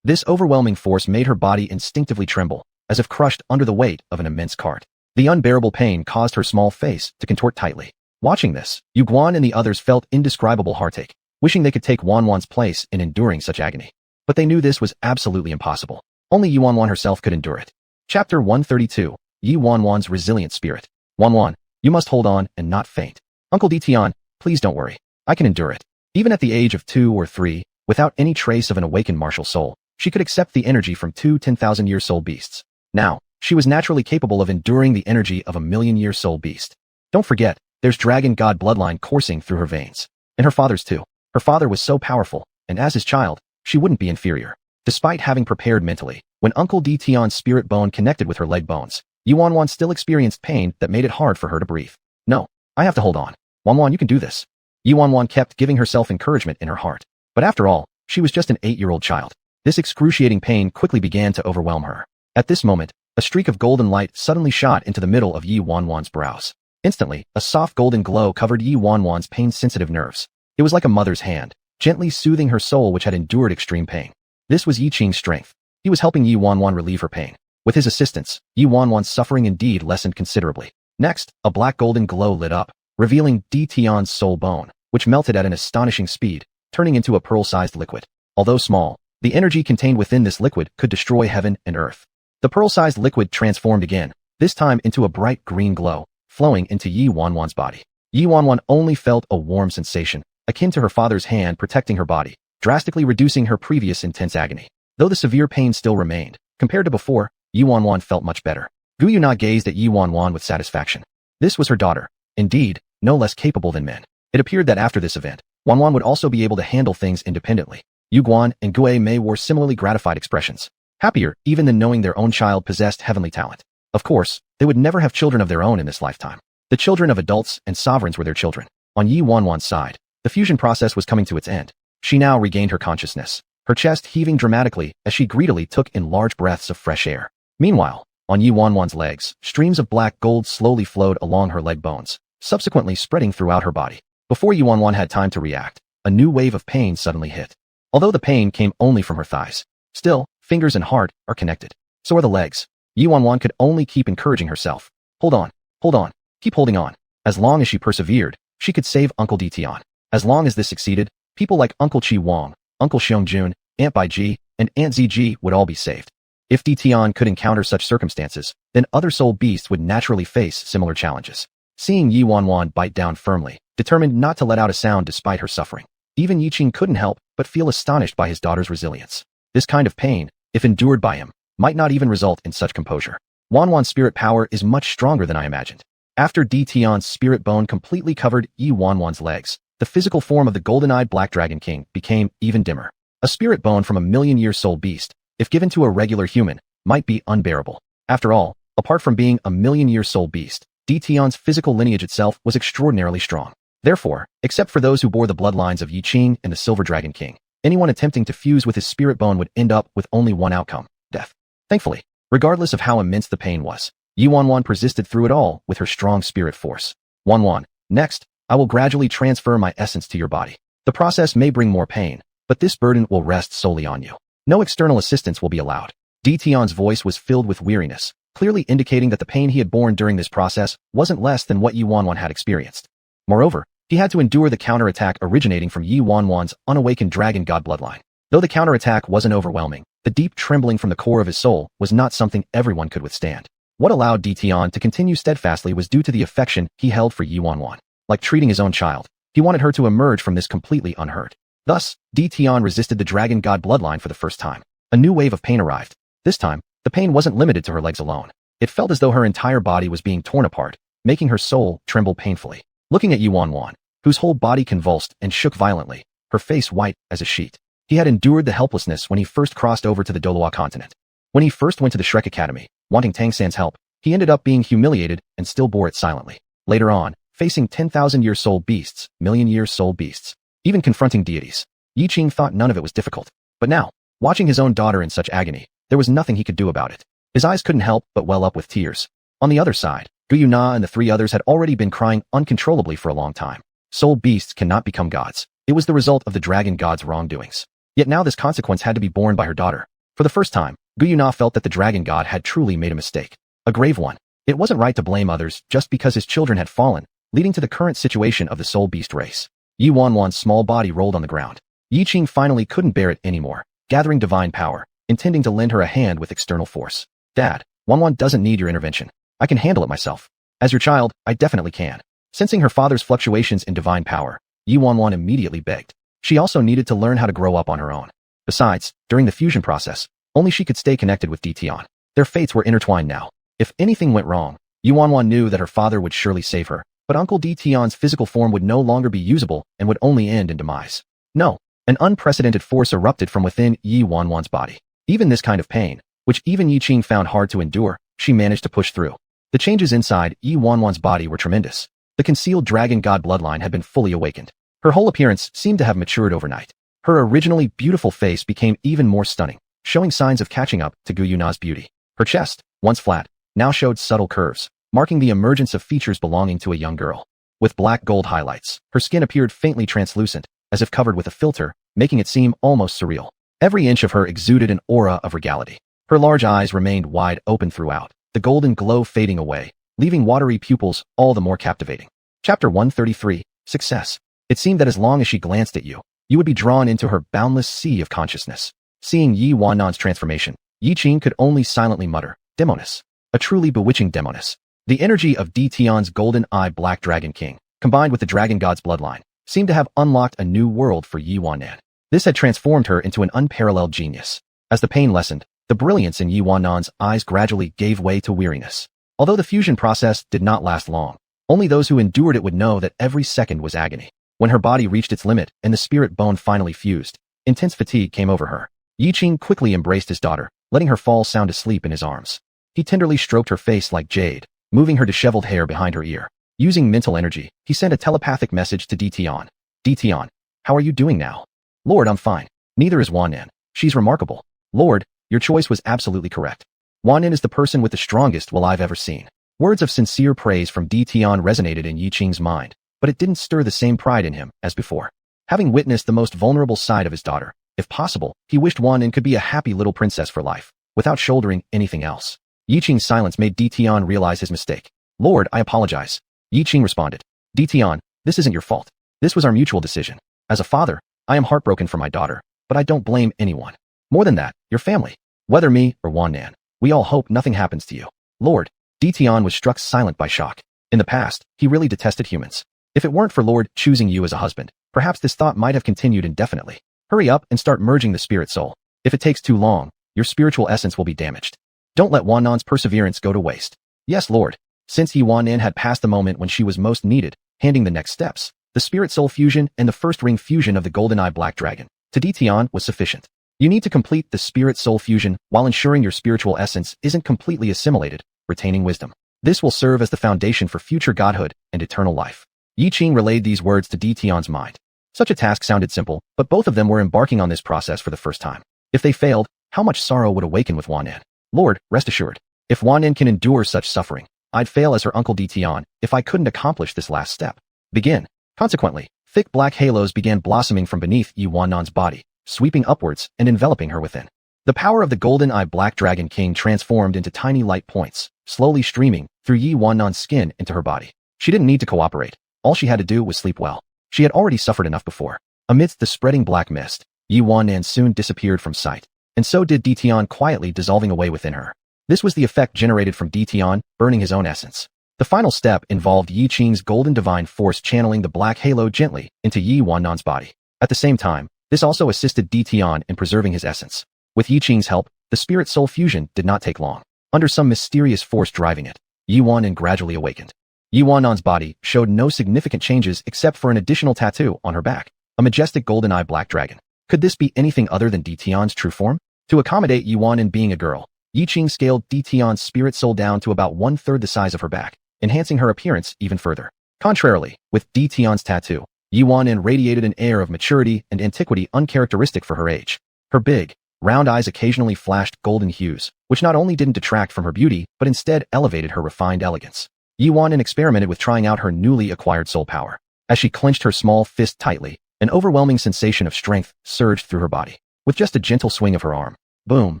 This overwhelming force made her body instinctively tremble, as if crushed under the weight of an immense cart. The unbearable pain caused her small face to contort tightly. Watching this, Yuguan and the others felt indescribable heartache, wishing they could take Xuanhuan's place in enduring such agony. But they knew this was absolutely impossible. Only Xuanhuan herself could endure it. Chapter 132, Xuanhuan's Resilient Spirit. Xuanhuan, you must hold on and not faint. Uncle Tian, please don't worry. I can endure it. Even at the age of 2 or 3, without any trace of an awakened martial soul, she could accept the energy from 2 10,000-year soul beasts. Now, she was naturally capable of enduring the energy of a 1,000,000-year soul beast. Don't forget, there's dragon god bloodline coursing through her veins. And her father's too. Her father was so powerful, and as his child, she wouldn't be inferior. Despite having prepared mentally, when Uncle Tian's spirit bone connected with her leg bones, Xuanhuan still experienced pain that made it hard for her to breathe. No, I have to hold on. Xuanhuan, you can do this. Xuanhuan kept giving herself encouragement in her heart. But after all, she was just an 8-year-old child. This excruciating pain quickly began to overwhelm her. At this moment, a streak of golden light suddenly shot into the middle of Xuanhuan's brows. Instantly, a soft golden glow covered Xuanhuan's pain-sensitive nerves. It was like a mother's hand, gently soothing her soul which had endured extreme pain. This was Yiqing's strength. He was helping Xuanhuan relieve her pain. With his assistance, Xuanhuan's suffering indeed lessened considerably. Next, a black golden glow lit up, revealing Tian's soul bone, which melted at an astonishing speed, turning into a pearl-sized liquid. Although small, the energy contained within this liquid could destroy heaven and earth. The pearl-sized liquid transformed again, this time into a bright green glow, flowing into Xuanhuan's body. Xuanhuan only felt a warm sensation, akin to her father's hand protecting her body, drastically reducing her previous intense agony. Though the severe pain still remained, compared to before, Xuanhuan felt much better. Guiyuna gazed at Xuanhuan with satisfaction. This was her daughter, indeed, no less capable than men. It appeared that after this event, Xuanhuan would also be able to handle things independently. Guan and Mei wore similarly gratified expressions, happier even than knowing their own child possessed heavenly talent. Of course, they would never have children of their own in this lifetime. The children of adults and sovereigns were their children. On Xuanhuan's side, the fusion process was coming to its end. She now regained her consciousness, her chest heaving dramatically as she greedily took in large breaths of fresh air. Meanwhile, on Xuanhuan's legs, streams of black gold slowly flowed along her leg bones, subsequently spreading throughout her body. Before Xuanhuan had time to react, a new wave of pain suddenly hit. Although the pain came only from her thighs, still, fingers and heart are connected. So are the legs. Xuanhuan could only keep encouraging herself. Hold on, keep holding on. As long as she persevered, she could save Uncle Tian. As long as this succeeded, people like Uncle Chi Wang, Uncle Xiong-jun, Aunt Bai Ji, and Aunt Zi would all be saved. If Tian could encounter such circumstances, then other soul beasts would naturally face similar challenges. Seeing Xuanhuan bite down firmly, determined not to let out a sound despite her suffering, even Yiqing couldn't help but feel astonished by his daughter's resilience. This kind of pain, if endured by him, might not even result in such composure. Xuanhuan's spirit power is much stronger than I imagined. After Tian's spirit bone completely covered Xuanhuan's legs, the physical form of the golden-eyed Black Dragon King became even dimmer. A spirit bone from a million-year soul beast, if given to a regular human, might be unbearable. After all, apart from being a million-year soul beast, Tian's physical lineage itself was extraordinarily strong. Therefore, except for those who bore the bloodlines of Yiqing and the Silver Dragon King, anyone attempting to fuse with his spirit bone would end up with only one outcome: death. Thankfully, regardless of how immense the pain was, Xuanhuan persisted through it all with her strong spirit force. Xuanhuan, next, I will gradually transfer my essence to your body. The process may bring more pain, but this burden will rest solely on you. No external assistance will be allowed. Tian's voice was filled with weariness, clearly indicating that the pain he had borne during this process wasn't less than what Xuanhuan had experienced. Moreover, he had to endure the counterattack originating from Xuanhuan's unawakened dragon god bloodline. Though the counterattack wasn't overwhelming, the deep trembling from the core of his soul was not something everyone could withstand. What allowed Tian to continue steadfastly was due to the affection he held for Xuanhuan. Like treating his own child, he wanted her to emerge from this completely unhurt. Thus, Tian resisted the dragon god bloodline for the first time. A new wave of pain arrived. This time, the pain wasn't limited to her legs alone. It felt as though her entire body was being torn apart, making her soul tremble painfully. Looking at Xuanhuan, whose whole body convulsed and shook violently, her face white as a sheet. He had endured the helplessness when he first crossed over to the Douluo continent. When he first went to the Shrek Academy, wanting Tangan's help, he ended up being humiliated and still bore it silently. Later on, facing 10,000-year soul beasts, million-year soul beasts, even confronting deities, Yiqing thought none of it was difficult. But now, watching his own daughter in such agony, there was nothing he could do about it. His eyes couldn't help but well up with tears. On the other side, Guiyuna and the three others had already been crying uncontrollably for a long time. Soul beasts cannot become gods. It was the result of the dragon god's wrongdoings. Yet now this consequence had to be borne by her daughter. For the first time, Guiyuna felt that the dragon god had truly made a mistake. A grave one. It wasn't right to blame others just because his children had fallen, leading to the current situation of the soul beast race. Xuanhuan's small body rolled on the ground. Yiqing finally couldn't bear it anymore, gathering divine power, intending to lend her a hand with external force. Dad, Xuanhuan doesn't need your intervention. I can handle it myself. As your child, I definitely can. Sensing her father's fluctuations in divine power, Xuanhuan immediately begged. She also needed to learn how to grow up on her own. Besides, during the fusion process, only she could stay connected with Tian. Their fates were intertwined now. If anything went wrong, Xuanhuan knew that her father would surely save her, but Uncle Tian's physical form would no longer be usable and would only end in demise. No, an unprecedented force erupted from within Xuanhuan's body. Even this kind of pain, which even Yiqing found hard to endure, she managed to push through. The changes inside Xuanhuan's body were tremendous. The concealed dragon god bloodline had been fully awakened. Her whole appearance seemed to have matured overnight. Her originally beautiful face became even more stunning, showing signs of catching up to Gu Yuna's beauty. Her chest, once flat, now showed subtle curves, marking the emergence of features belonging to a young girl. With black gold highlights, her skin appeared faintly translucent, as if covered with a filter, making it seem almost surreal. Every inch of her exuded an aura of regality. Her large eyes remained wide open throughout, the golden glow fading away, leaving watery pupils all the more captivating. Chapter 133, Success. It seemed that as long as she glanced at you, you would be drawn into her boundless sea of consciousness. Seeing Yi Wanan's transformation, Yiqing could only silently mutter, Demoness. A truly bewitching Demoness. The energy of Di Tian's golden eye Black Dragon King, combined with the Dragon God's bloodline, seemed to have unlocked a new world for Yi Wanan. This had transformed her into an unparalleled genius. As the pain lessened, the brilliance in Yi Wanan's eyes gradually gave way to weariness. Although the fusion process did not last long, only those who endured it would know that every second was agony. When her body reached its limit and the spirit bone finally fused, intense fatigue came over her. Yiqing quickly embraced his daughter, letting her fall sound asleep in his arms. He tenderly stroked her face like jade, moving her disheveled hair behind her ear. Using mental energy, he sent a telepathic message to Di Tian. Di Tian, how are you doing now? Lord, I'm fine. Neither is Wanan. She's remarkable. Lord, your choice was absolutely correct. Wanan is the person with the strongest will I've ever seen. Words of sincere praise from Di Tian resonated in Yiqing's mind, but it didn't stir the same pride in him as before. Having witnessed the most vulnerable side of his daughter, if possible, he wished Wanan could be a happy little princess for life, without shouldering anything else. Yiqing's silence made Di Tian realize his mistake. Lord, I apologize. Yiqing responded. Di Tian, this isn't your fault. This was our mutual decision. As a father, I am heartbroken for my daughter, but I don't blame anyone. More than that, your family. Whether me or Wanan, we all hope nothing happens to you. Lord, Di Tian was struck silent by shock. In the past, he really detested humans. If it weren't for Lord choosing you as a husband, perhaps this thought might have continued indefinitely. Hurry up and start merging the spirit soul. If it takes too long, your spiritual essence will be damaged. Don't let Wanan's perseverance go to waste. Yes, Lord. Since Yi Wanan had passed the moment when she was most needed, handing the next steps, the spirit soul fusion and the first ring fusion of the golden eye black dragon, to Di Tian was sufficient. You need to complete the spirit soul fusion while ensuring your spiritual essence isn't completely assimilated, retaining wisdom. This will serve as the foundation for future godhood and eternal life. Yiqing relayed these words to Di Tian's mind. Such a task sounded simple, but both of them were embarking on this process for the first time. If they failed, how much sorrow would awaken with Wanan? Lord, rest assured, if Wanan can endure such suffering, I'd fail as her uncle Di Tian if I couldn't accomplish this last step. Begin. Consequently, thick black halos began blossoming from beneath Yi Wanan's body, sweeping upwards and enveloping her within. The power of the golden eye black dragon king transformed into tiny light points, slowly streaming through Yi Wanan's skin into her body. She didn't need to cooperate. All she had to do was sleep well. She had already suffered enough before. Amidst the spreading black mist, Yi Wanan soon disappeared from sight, and so did Di Tian, quietly dissolving away within her. This was the effect generated from Di Tian burning his own essence. The final step involved Yiqing's golden divine force channeling the black halo gently into Yi Wanan's body. At the same time, this also assisted Di Tian in preserving his essence. With Yiqing's help, the spirit soul fusion did not take long. Under some mysterious force driving it, Yi Wanan gradually awakened. Yi Wanan's body showed no significant changes except for an additional tattoo on her back, a majestic golden eye black dragon. Could this be anything other than Di Tian's true form? To accommodate Yi Wanan being a girl, Yiqing scaled Di Tian's spirit soul down to about 1/3 the size of her back, enhancing her appearance even further. Contrarily, with Di Tian's tattoo, Yi Wanan radiated an air of maturity and antiquity uncharacteristic for her age. Her big, round eyes occasionally flashed golden hues, which not only didn't detract from her beauty, but instead elevated her refined elegance. Yi Wanan experimented with trying out her newly acquired soul power. As she clenched her small fist tightly, an overwhelming sensation of strength surged through her body. With just a gentle swing of her arm, boom,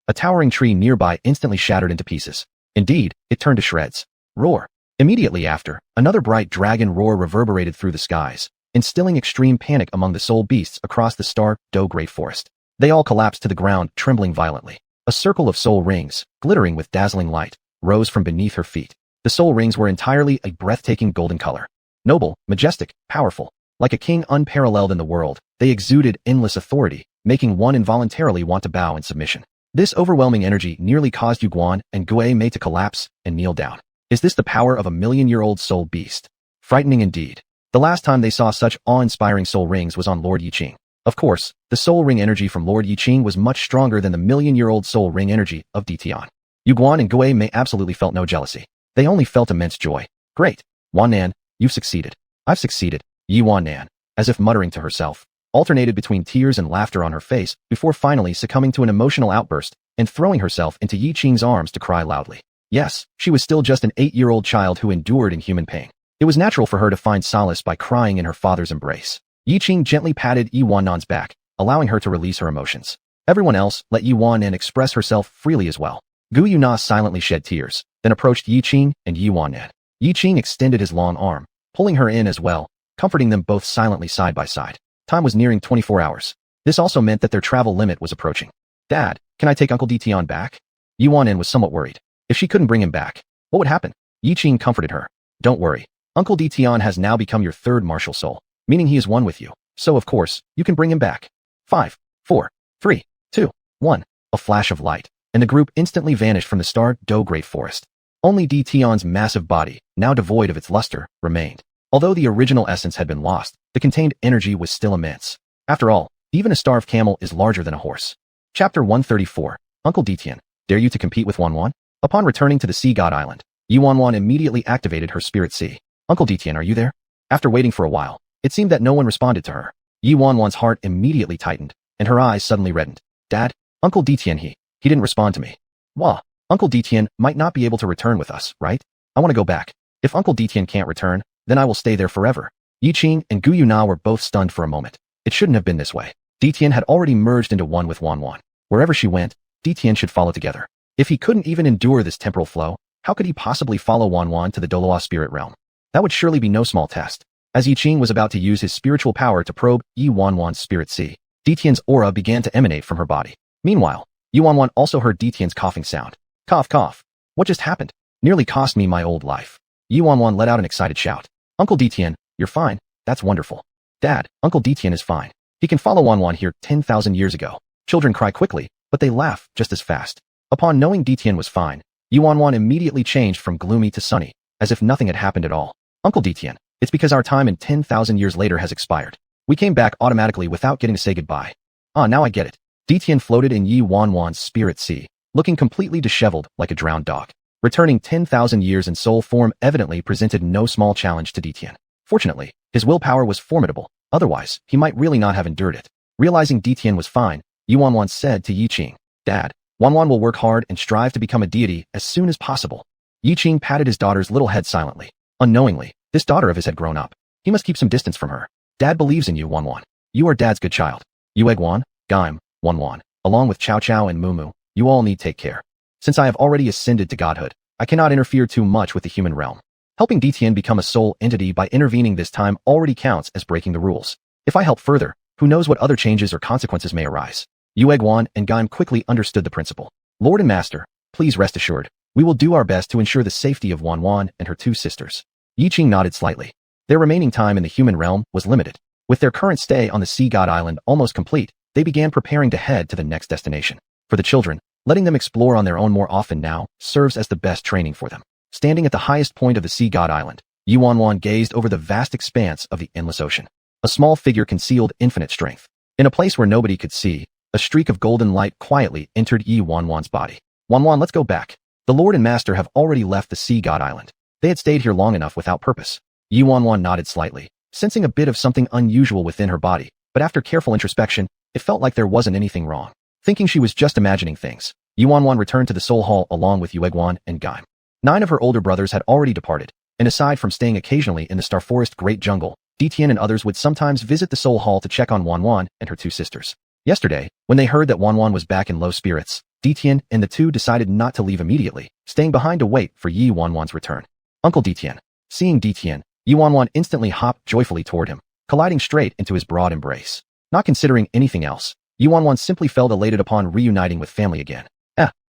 a towering tree nearby instantly shattered into pieces. Indeed, it turned to shreds. Roar. Immediately after, another bright dragon roar reverberated through the skies, instilling extreme panic among the soul beasts across the Star-Do Great Forest. They all collapsed to the ground, trembling violently. A circle of soul rings, glittering with dazzling light, rose from beneath her feet. The soul rings were entirely a breathtaking golden color. Noble, majestic, powerful. Like a king unparalleled in the world, they exuded endless authority, making one involuntarily want to bow in submission. This overwhelming energy nearly caused Yuguan and Gue Mei to collapse and kneel down. Is this the power of a million-year-old soul beast? Frightening indeed. The last time they saw such awe-inspiring soul rings was on Lord Yiqing. Of course, the soul ring energy from Lord Yiqing was much stronger than the million-year-old soul ring energy of Di Tian. Yuguan and Gue Mei absolutely felt no jealousy. They only felt immense joy. Great. Wanan, you've succeeded. I've succeeded. Yi Wanan. as if muttering to herself, alternated between tears and laughter on her face before finally succumbing to an emotional outburst and throwing herself into Yiqing's arms to cry loudly. Yes, she was still just an 8-year-old child who endured inhuman pain. It was natural for her to find solace by crying in her father's embrace. Yiqing gently patted Xuanhuan's back, allowing her to release her emotions. Everyone else let Xuanhuan express herself freely as well. Gu Yuna silently shed tears, then approached Yiqing and Xuanhuan. Yiqing extended his long arm, pulling her in as well, comforting them both silently side by side. Time was nearing 24 hours. This also meant that their travel limit was approaching. Dad, can I take Uncle Ditian back? Xuanhuan was somewhat worried. If she couldn't bring him back, what would happen? Yiqing comforted her. Don't worry. Uncle Ditian has now become your third martial soul, meaning he is one with you. So of course, you can bring him back. 5, 4, 3, 2, 1. A flash of light, and the group instantly vanished from the Douluo Great Forest. Only Ditian's massive body, now devoid of its luster, remained. Although the original essence had been lost, the contained energy was still immense. After all, even a starved camel is larger than a horse. Chapter 134. Uncle Ditian, dare you to compete with Xuanhuan? Upon returning to the Sea God Island, Xuanhuan immediately activated her Spirit Sea. Uncle Ditian, are you there? After waiting for a while, it seemed that no one responded to her. Xuanhuan's heart immediately tightened, and her eyes suddenly reddened. Dad, Uncle Ditian, he didn't respond to me. Wah, Uncle Ditian might not be able to return with us, right? I want to go back. If Uncle Ditian can't return, then I will stay there forever. Yiqing and Gu Yuna were both stunned for a moment. It shouldn't have been this way. Ditian had already merged into one with Xuanhuan. Wherever she went, Ditian should follow together. If he couldn't even endure this temporal flow, how could he possibly follow Xuanhuan to the Douluo spirit realm? That would surely be no small test. As Yiqing was about to use his spiritual power to probe Xuanhuan's Spirit Sea, Ditian's aura began to emanate from her body. Meanwhile, Xuanhuan also heard Ditian's coughing sound. Cough, cough. What just happened? Nearly cost me my old life. Xuanhuan let out an excited shout. Uncle Ditian, you're fine. That's wonderful. Dad, Uncle Ditian is fine. He can follow Xuanhuan here 10,000 years ago. Children cry quickly, but they laugh just as fast. Upon knowing Ditian was fine, Xuanhuan immediately changed from gloomy to sunny, as if nothing had happened at all. Uncle Ditian, it's because our time in 10,000 years later has expired. We came back automatically without getting to say goodbye. Ah, now I get it. Ditian floated in Xuanhuan's Spirit Sea, looking completely disheveled like a drowned dog. Returning 10,000 years in soul form evidently presented no small challenge to Ditian. Fortunately, his willpower was formidable, otherwise, he might really not have endured it. Realizing Ditian was fine, Xuanhuan said to Yiqing, Dad, Xuanhuan will work hard and strive to become a deity as soon as possible. Yiqing patted his daughter's little head silently. Unknowingly, this daughter of his had grown up. He must keep some distance from her. Dad believes in you, Xuanhuan. You are Dad's good child. Yueguan, Gaim, Xuanhuan, along with Chao Chao and Mumu, you all need take care. Since I have already ascended to godhood, I cannot interfere too much with the human realm. Helping Ditian become a soul entity by intervening this time already counts as breaking the rules. If I help further, who knows what other changes or consequences may arise. Yueguan and Gaim quickly understood the principle. Lord and Master, please rest assured, we will do our best to ensure the safety of Xuanhuan and her two sisters. Yiqing nodded slightly. Their remaining time in the human realm was limited. With their current stay on the Sea God Island almost complete, they began preparing to head to the next destination. For the children, letting them explore on their own more often now serves as the best training for them. Standing at the highest point of the Sea God Island, Xuanhuan gazed over the vast expanse of the endless ocean. A small figure concealed infinite strength. In a place where nobody could see, a streak of golden light quietly entered Xuanhuan's body. Xuanhuan, let's go back. The Lord and Master have already left the Sea God Island. They had stayed here long enough without purpose. Xuanhuan nodded slightly, sensing a bit of something unusual within her body, but after careful introspection, it felt like there wasn't anything wrong. Thinking she was just imagining things, Xuanhuan returned to the Soul Hall along with Yueguan and Gaim. 9 of her older brothers had already departed, and aside from staying occasionally in the Star Forest Great Jungle, Ditian and others would sometimes visit the Soul Hall to check on Xuanhuan and her two sisters. Yesterday, when they heard that Xuanhuan was back in low spirits, Ditian and the two decided not to leave immediately, staying behind to wait for Xuanhuan's return. Uncle Ditian. Seeing Ditian, Xuanhuan instantly hopped joyfully toward him, colliding straight into his broad embrace. Not considering anything else, Xuanhuan simply felt elated upon reuniting with family again.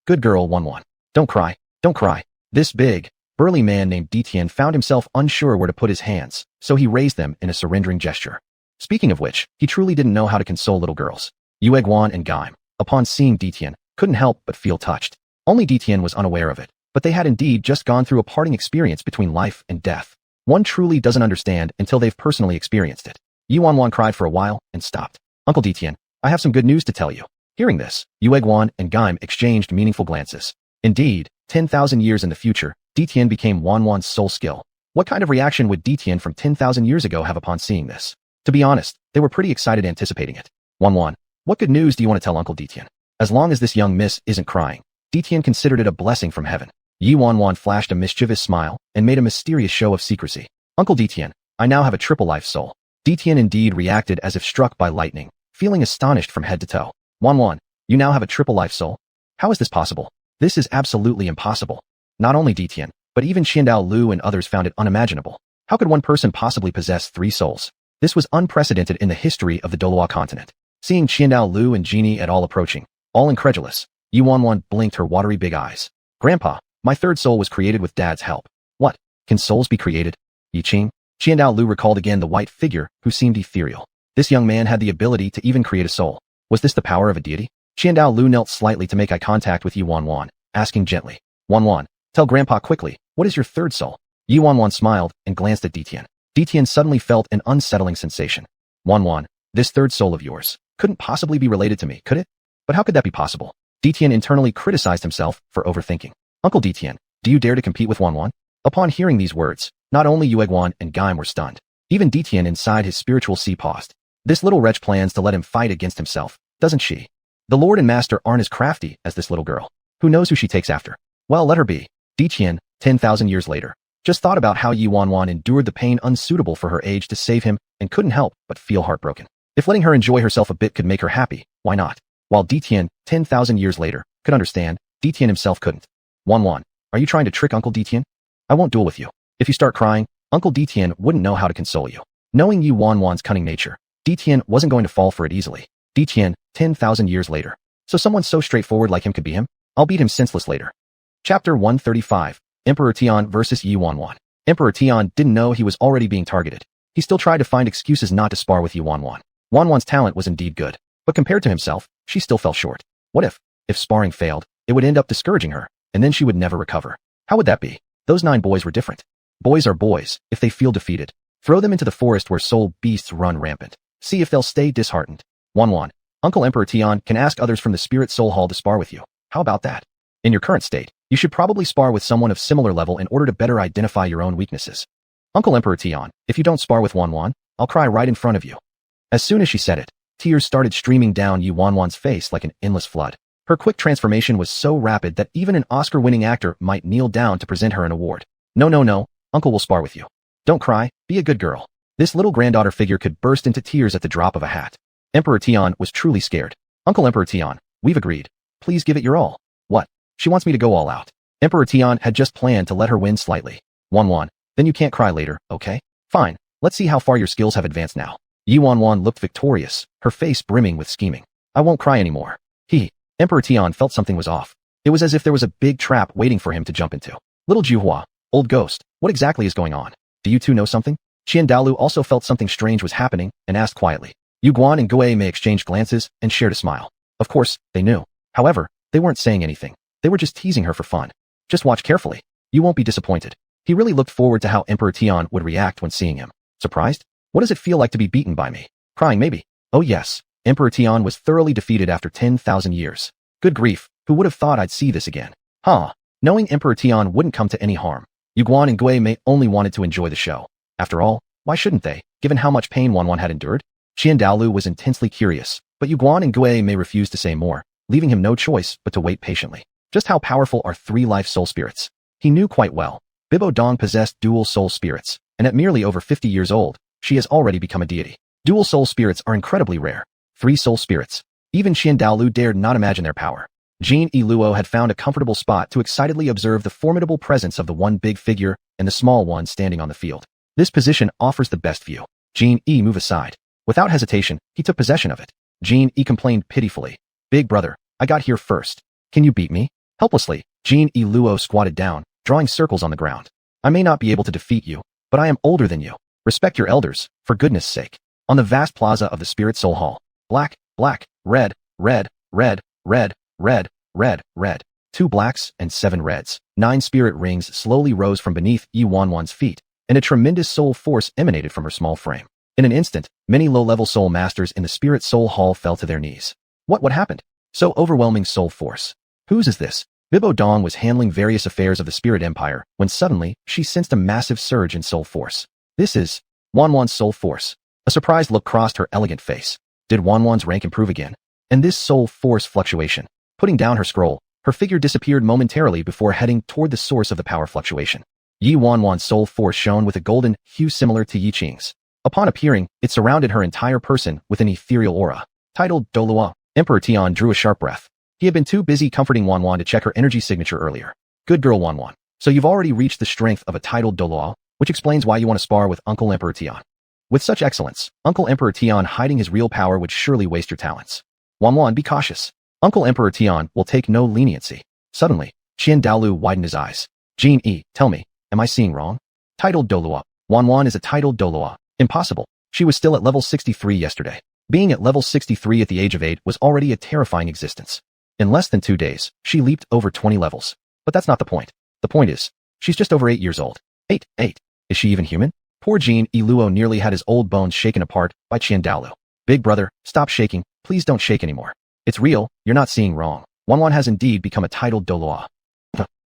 Good girl, Xuanhuan. Don't cry, don't cry. This big, burly man named Ditian found himself unsure where to put his hands, so he raised them in a surrendering gesture. Speaking of which, he truly didn't know how to console little girls. Yueguan and Gaim, upon seeing Ditian, couldn't help but feel touched. Only Ditian was unaware of it, but they had indeed just gone through a parting experience between life and death. One truly doesn't understand until they've personally experienced it. Xuanhuan cried for a while and stopped. Uncle Ditian, I have some good news to tell you. Hearing this, Yueguan and Gaim exchanged meaningful glances. Indeed, 10,000 years in the future, Ditian became Xuanhuan's soul skill. What kind of reaction would Ditian from 10,000 years ago have upon seeing this? To be honest, they were pretty excited anticipating it. Xuanhuan, what good news do you want to tell Uncle Detian? As long as this young miss isn't crying. Detian considered it a blessing from heaven. Xuanhuan flashed a mischievous smile and made a mysterious show of secrecy. Uncle Detian, I now have a triple life soul. Detian indeed reacted as if struck by lightning, feeling astonished from head to toe. Xuanhuan, you now have a triple life soul? How is this possible? This is absolutely impossible. Not only Detian, but even Xiandao Lu and others found it unimaginable. How could one person possibly possess 3 souls? This was unprecedented in the history of the Douluo continent. Seeing Xiandao Lu and Genie et al. Approaching, all incredulous, Xuanhuan blinked her watery big eyes. Grandpa, my 3rd soul was created with Dad's help. What? Can souls be created? Yiqing? Xiandao Lu recalled again the white figure who seemed ethereal. This young man had the ability to even create a soul. Was this the power of a deity? Xiandao Lu knelt slightly to make eye contact with Xuanhuan, asking gently, Xuanhuan, tell Grandpa quickly, what is your 3rd soul? Xuanhuan smiled and glanced at Detian. Detian suddenly felt an unsettling sensation. Xuanhuan, this 3rd soul of yours couldn't possibly be related to me, could it? But how could that be possible? Detian internally criticized himself for overthinking. Uncle Detian, do you dare to compete with Xuanhuan? Upon hearing these words, not only Yueguan and Gaim were stunned. Even Detian inside his spiritual sea paused. This little wretch plans to let him fight against himself, doesn't she? The Lord and Master aren't as crafty as this little girl. Who knows who she takes after? Well, let her be. Detian, 10,000 years later, just thought about how Xuanhuan endured the pain unsuitable for her age to save him and couldn't help but feel heartbroken. If letting her enjoy herself a bit could make her happy, why not? While Detian, 10,000 years later, could understand, Detian himself couldn't. Xuanhuan, are you trying to trick Uncle Detian? I won't duel with you. If you start crying, Uncle Detian wouldn't know how to console you. Knowing Xuanhuan's cunning nature, Detian wasn't going to fall for it easily. Detian, 10,000 years later. So someone so straightforward like him could be him? I'll beat him senseless later. Chapter 135. Emperor Tian versus Xuanhuan. Emperor Tian didn't know he was already being targeted. He still tried to find excuses not to spar with Xuanhuan. Xuanhuan's talent was indeed good, but compared to himself, she still fell short. What if sparring failed, it would end up discouraging her, and then she would never recover? How would that be? Those 9 boys were different. Boys are boys. If they feel defeated, throw them into the forest where soul beasts run rampant. See if they'll stay disheartened. Xuanhuan, Uncle Emperor Tian can ask others from the Spirit Soul Hall to spar with you. How about that? In your current state, you should probably spar with someone of similar level in order to better identify your own weaknesses. Uncle Emperor Tian, if you don't spar with Xuanhuan, I'll cry right in front of you. As soon as she said it, tears started streaming down Xuanhuan's face like an endless flood. Her quick transformation was so rapid that even an Oscar-winning actor might kneel down to present her an award. No, Uncle will spar with you. Don't cry, be a good girl. This little granddaughter figure could burst into tears at the drop of a hat. Emperor Tian was truly scared. Uncle Emperor Tian, we've agreed. Please give it your all. What? She wants me to go all out. Emperor Tian had just planned to let her win slightly. Xuanhuan, then you can't cry later, okay? Fine, let's see how far your skills have advanced now. Xuanhuan looked victorious, her face brimming with scheming. I won't cry anymore. Emperor Tian felt something was off. It was as if there was a big trap waiting for him to jump into. Little Juhua, old ghost, what exactly is going on? Do you two know something? Xiandao Lu also felt something strange was happening and asked quietly. Yuguan and Gui Mei exchanged glances and shared a smile. Of course, they knew. However, they weren't saying anything. They were just teasing her for fun. Just watch carefully. You won't be disappointed. He really looked forward to how Emperor Tian would react when seeing him. Surprised? What does it feel like to be beaten by me? Crying maybe. Oh yes. Emperor Tian was thoroughly defeated after 10,000 years. Good grief, who would have thought I'd see this again? Knowing Emperor Tian wouldn't come to any harm, Yuguan and Gui Mei only wanted to enjoy the show. After all, why shouldn't they, given how much pain Xuanhuan had endured? Xiandao Lu was intensely curious, but Yuguan and Gui Mei refused to say more, leaving him no choice but to wait patiently. Just how powerful are 3 life soul spirits? He knew quite well. Bibo Dong possessed dual soul spirits, and at merely over 50 years old, she has already become a deity. Dual soul spirits are incredibly rare. 3 soul spirits. Even Xiandao Lu dared not imagine their power. Jin E. Luo had found a comfortable spot to excitedly observe the formidable presence of the one big figure and the small one standing on the field. This position offers the best view. Jin E. move aside. Without hesitation, he took possession of it. Jin E. complained pitifully. Big brother, I got here first. Can you beat me? Helplessly, Jin E. Luo squatted down, drawing circles on the ground. I may not be able to defeat you, but I am older than you. Respect your elders, for goodness sake. On the vast plaza of the Spirit Soul Hall, black, red, red, red, red, red, red, red. 2 blacks and 7 reds. 9 spirit rings slowly rose from beneath Xuanhuan's feet, and a tremendous soul force emanated from her small frame. In an instant, many low-level soul masters in the Spirit Soul Hall fell to their knees. What happened? So overwhelming soul force. Whose is this? Bibo Dong was handling various affairs of the Spirit Empire when suddenly she sensed a massive surge in soul force. This is Xuanhuan's soul force. A surprised look crossed her elegant face. Did Xuanhuan's rank improve again? And this soul force fluctuation. Putting down her scroll, her figure disappeared momentarily before heading toward the source of the power fluctuation. Xuanhuan's soul force shone with a golden hue similar to Yiqing's. Upon appearing, it surrounded her entire person with an ethereal aura. Titled Douluo, Emperor Tian drew a sharp breath. He had been too busy comforting Xuanhuan to check her energy signature earlier. Good girl, Xuanhuan. So you've already reached the strength of a titled Douluo, which explains why you want to spar with Uncle Emperor Tian. With such excellence, Uncle Emperor Tian hiding his real power would surely waste your talents. Xuanhuan, be cautious. Uncle Emperor Tian will take no leniency. Suddenly, Qian Daolu widened his eyes. Jin Yi, tell me, am I seeing wrong? Titled Douluo. Xuanhuan is a titled Douluo. Impossible. She was still at level 63 yesterday. Being at level 63 at the age of 8 was already a terrifying existence. In less than 2 days, she leaped over 20 levels. But that's not the point. The point is, she's just over 8 years old. 8. Is she even human? Poor Jin Yi Luo nearly had his old bones shaken apart by Qian Daolu. Big brother, stop shaking, please don't shake anymore. It's real, you're not seeing wrong. Xuanhuan has indeed become a titled Douluo.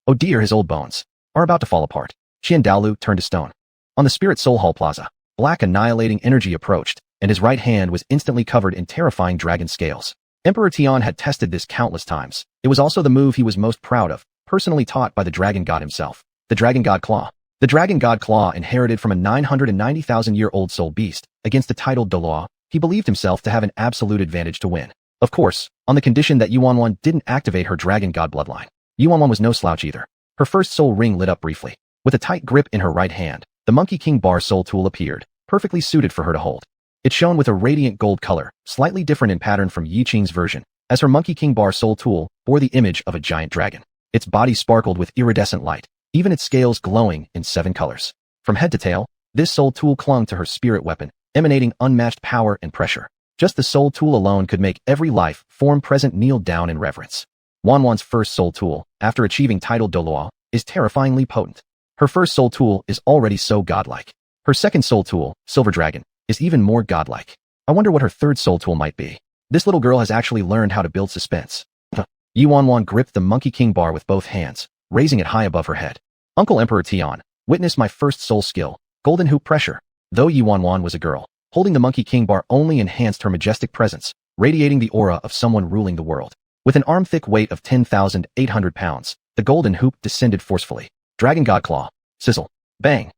Oh dear, his old bones are about to fall apart. Qian Daolu turned to stone. On the Spirit Soul Hall Plaza, black annihilating energy approached, and his right hand was instantly covered in terrifying dragon scales. Emperor Tian had tested this countless times. It was also the move he was most proud of, personally taught by the Dragon God himself. The Dragon God Claw. The Dragon God Claw inherited from a 990,000-year-old soul beast. Against the titled Douluo, he believed himself to have an absolute advantage to win. Of course, on the condition that Xuanhuan didn't activate her Dragon God bloodline. Xuanhuan was no slouch either. Her first soul ring lit up briefly. With a tight grip in her right hand, the Monkey King Bar Soul Tool appeared, perfectly suited for her to hold. It shone with a radiant gold color, slightly different in pattern from Yiqing's version, as her Monkey King Bar Soul Tool bore the image of a giant dragon. Its body sparkled with iridescent light, even its scales glowing in 7 colors. From head to tail, this soul tool clung to her spirit weapon, emanating unmatched power and pressure. Just the soul tool alone could make every life form present kneel down in reverence. Xuanhuan's first soul tool, after achieving titled Douluo, is terrifyingly potent. Her first soul tool is already so godlike. Her second soul tool, Silver Dragon, is even more godlike. I wonder what her third soul tool might be. This little girl has actually learned how to build suspense. Xuanhuan gripped the Monkey King bar with both hands, raising it high above her head. Uncle Emperor Tian, witness my first soul skill, Golden Hoop Pressure. Though Xuanhuan was a girl, holding the Monkey King bar only enhanced her majestic presence, radiating the aura of someone ruling the world. With an arm-thick weight of 10,800 pounds, the golden hoop descended forcefully. Dragon God Claw. Sizzle. Bang.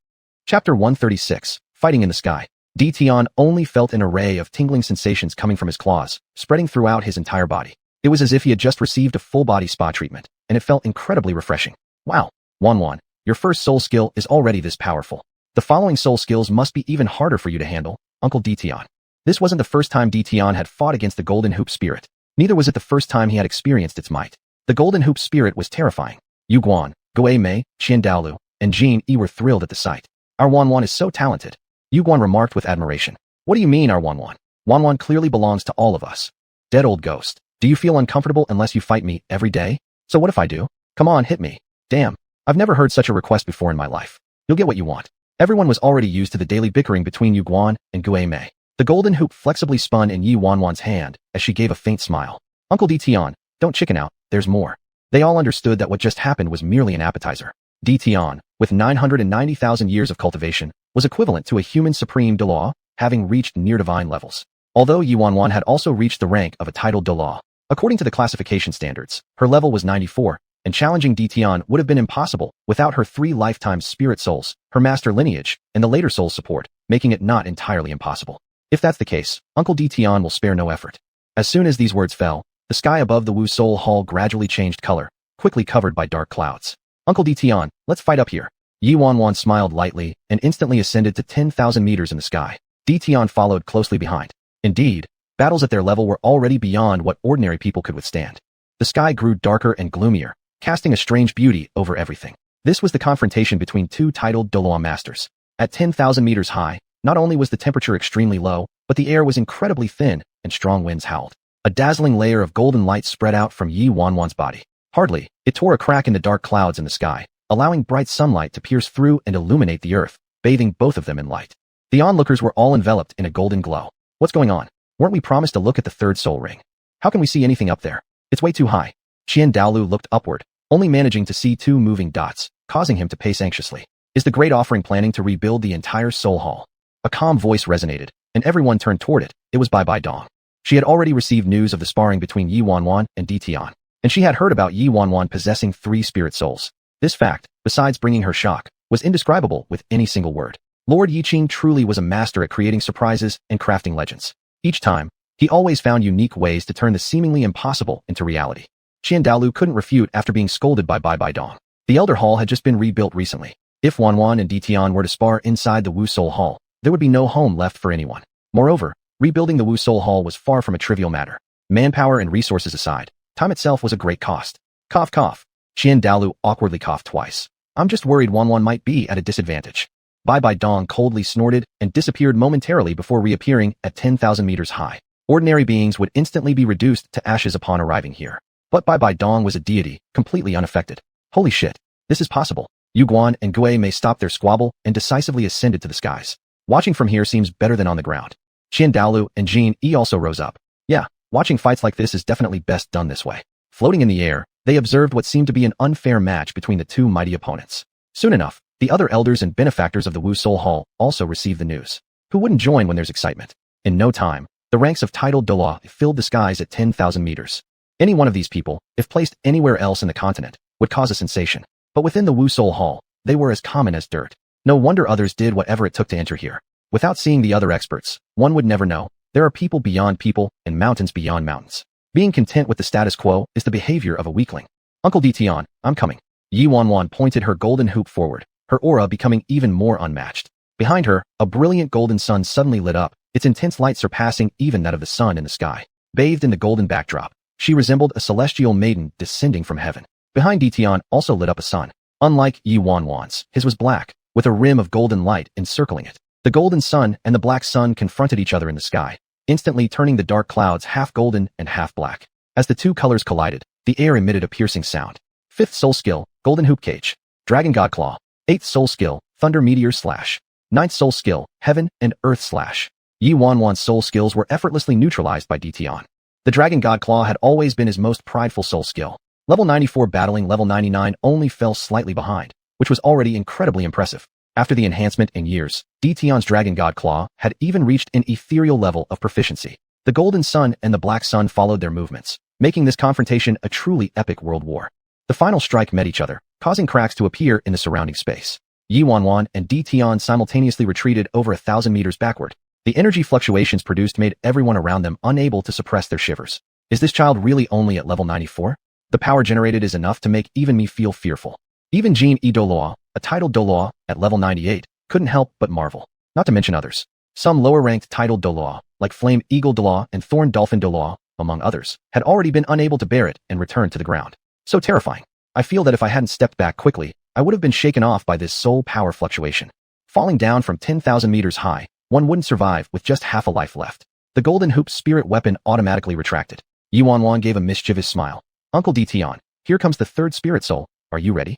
Chapter 136, Fighting in the Sky. Tian only felt an array of tingling sensations coming from his claws, spreading throughout his entire body. It was as if he had just received a full-body spa treatment, and it felt incredibly refreshing. Wow. Xuanhuan, your first soul skill is already this powerful. The following soul skills must be even harder for you to handle, Uncle Tian. This wasn't the first time Tian had fought against the Golden Hoop Spirit. Neither was it the first time he had experienced its might. The Golden Hoop Spirit was terrifying. Yu Guan, Guo Mei, Qian Daolu, and Jin Yi were thrilled at the sight. Our Xuanhuan is so talented. Yu Guan remarked with admiration. What do you mean, our Xuanhuan? Xuanhuan clearly belongs to all of us. Dead old ghost. Do you feel uncomfortable unless you fight me every day? So what if I do? Come on, hit me. Damn. I've never heard such a request before in my life. You'll get what you want. Everyone was already used to the daily bickering between Yu Guan and Guo Mei. The golden hoop flexibly spun in Xuanhuan's hand as she gave a faint smile. Uncle Tian, don't chicken out, there's more. They all understood that what just happened was merely an appetizer. Tian, with 990,000 years of cultivation, was equivalent to a human supreme Douluo, having reached near divine levels. Although Xuanhuan had also reached the rank of a titled Douluo. According to the classification standards, her level was 94, and challenging Tian would have been impossible without her 3 lifetime spirit souls, her master lineage, and the later soul support, making it not entirely impossible. If that's the case, Uncle Tian will spare no effort. As soon as these words fell, the sky above the Wu Soul Hall gradually changed color, quickly covered by dark clouds. Uncle Tian, let's fight up here. Xuanhuan smiled lightly and instantly ascended to 10,000 meters in the sky. Tian followed closely behind. Indeed, battles at their level were already beyond what ordinary people could withstand. The sky grew darker and gloomier, casting a strange beauty over everything. This was the confrontation between 2 titled Douluo masters. At 10,000 meters high, not only was the temperature extremely low, but the air was incredibly thin, and strong winds howled. A dazzling layer of golden light spread out from Xuanhuan's body. Hardly, it tore a crack in the dark clouds in the sky, allowing bright sunlight to pierce through and illuminate the earth, bathing both of them in light. The onlookers were all enveloped in a golden glow. What's going on? Weren't we promised to look at the 3rd soul ring? How can we see anything up there? It's way too high. Qian Daolu looked upward, only managing to see 2 moving dots, causing him to pace anxiously. Is the Great Offering planning to rebuild the entire soul hall? A calm voice resonated. and everyone turned toward it. It was Bai Dong. She had already received news of the sparring between Xuanhuan and Tian, and she had heard about Xuanhuan possessing 3 spirit souls. This fact, besides bringing her shock, was indescribable with any single word. Lord Yiqing truly was a master at creating surprises and crafting legends. Each time, he always found unique ways to turn the seemingly impossible into reality. Douluo couldn't refute after being scolded by Bai Dong. The Elder Hall had just been rebuilt recently. If Xuanhuan and Tian were to spar inside the Wu Soul Hall, there would be no home left for anyone. Moreover, rebuilding the Wu Soul Hall was far from a trivial matter. Manpower and resources aside, time itself was a great cost. Cough cough. Douluo awkwardly coughed twice. I'm just worried Xuanhuan might be at a disadvantage. Bai Dong coldly snorted and disappeared momentarily before reappearing at 10,000 meters high. Ordinary beings would instantly be reduced to ashes upon arriving here. But Bai Dong was a deity, completely unaffected. Holy shit. This is possible. Yu Guan and Gui may stop their squabble and decisively ascended to the skies. Watching from here seems better than on the ground. Douluo and Jin Yi also rose up. Yeah, watching fights like this is definitely best done this way. Floating in the air, they observed what seemed to be an unfair match between the two mighty opponents. Soon enough, the other elders and benefactors of the Wu Soul Hall also received the news. Who wouldn't join when there's excitement? In no time, the ranks of titled Douluo filled the skies at 10,000 meters. Any one of these people, if placed anywhere else in the continent, would cause a sensation. But within the Wu Soul Hall, they were as common as dirt. No wonder others did whatever it took to enter here. Without seeing the other experts, one would never know. There are people beyond people and mountains beyond mountains. Being content with the status quo is the behavior of a weakling. Uncle Tian, I'm coming. Xuanhuan pointed her golden hoop forward, her aura becoming even more unmatched. Behind her, a brilliant golden sun suddenly lit up, its intense light surpassing even that of the sun in the sky. Bathed in the golden backdrop, she resembled a celestial maiden descending from heaven. Behind Tian also lit up a sun. Unlike Xuanhuan's, his was black, with a rim of golden light encircling it. The golden sun and the black sun confronted each other in the sky, instantly turning the dark clouds half golden and half black. As the two colors collided, the air emitted a piercing sound. 5th soul skill, Golden Hoop Cage. Dragon God Claw. 8th soul skill, Thunder Meteor Slash. 9th soul skill, Heaven and Earth Slash. Xuanhuan's soul skills were effortlessly neutralized by Tian. The Dragon God Claw had always been his most prideful soul skill. Level 94 battling level 99 only fell slightly behind, which was already incredibly impressive. After the enhancement in years, Tian's Dragon God Claw had even reached an ethereal level of proficiency. The Golden Sun and the Black Sun followed their movements, making this confrontation a truly epic world war. The final strike met each other, causing cracks to appear in the surrounding space. Xuanhuan and Tian simultaneously retreated over 1,000 meters backward. The energy fluctuations produced made everyone around them unable to suppress their shivers. Is this child really only at level 94? The power generated is enough to make even me feel fearful. Even Jin Yi Douluo, a titled Douluo, at level 98, couldn't help but marvel. Not to mention others. Some lower-ranked titled Douluo, like Flame Eagle Douluo and Thorn Dolphin Douluo, among others, had already been unable to bear it and returned to the ground. So terrifying. I feel that if I hadn't stepped back quickly, I would have been shaken off by this soul power fluctuation. Falling down from 10,000 meters high, one wouldn't survive with just half a life left. The Golden Hoop spirit weapon automatically retracted. Xuanhuan gave a mischievous smile. Uncle Tian, here comes the 3rd spirit soul. Are you ready?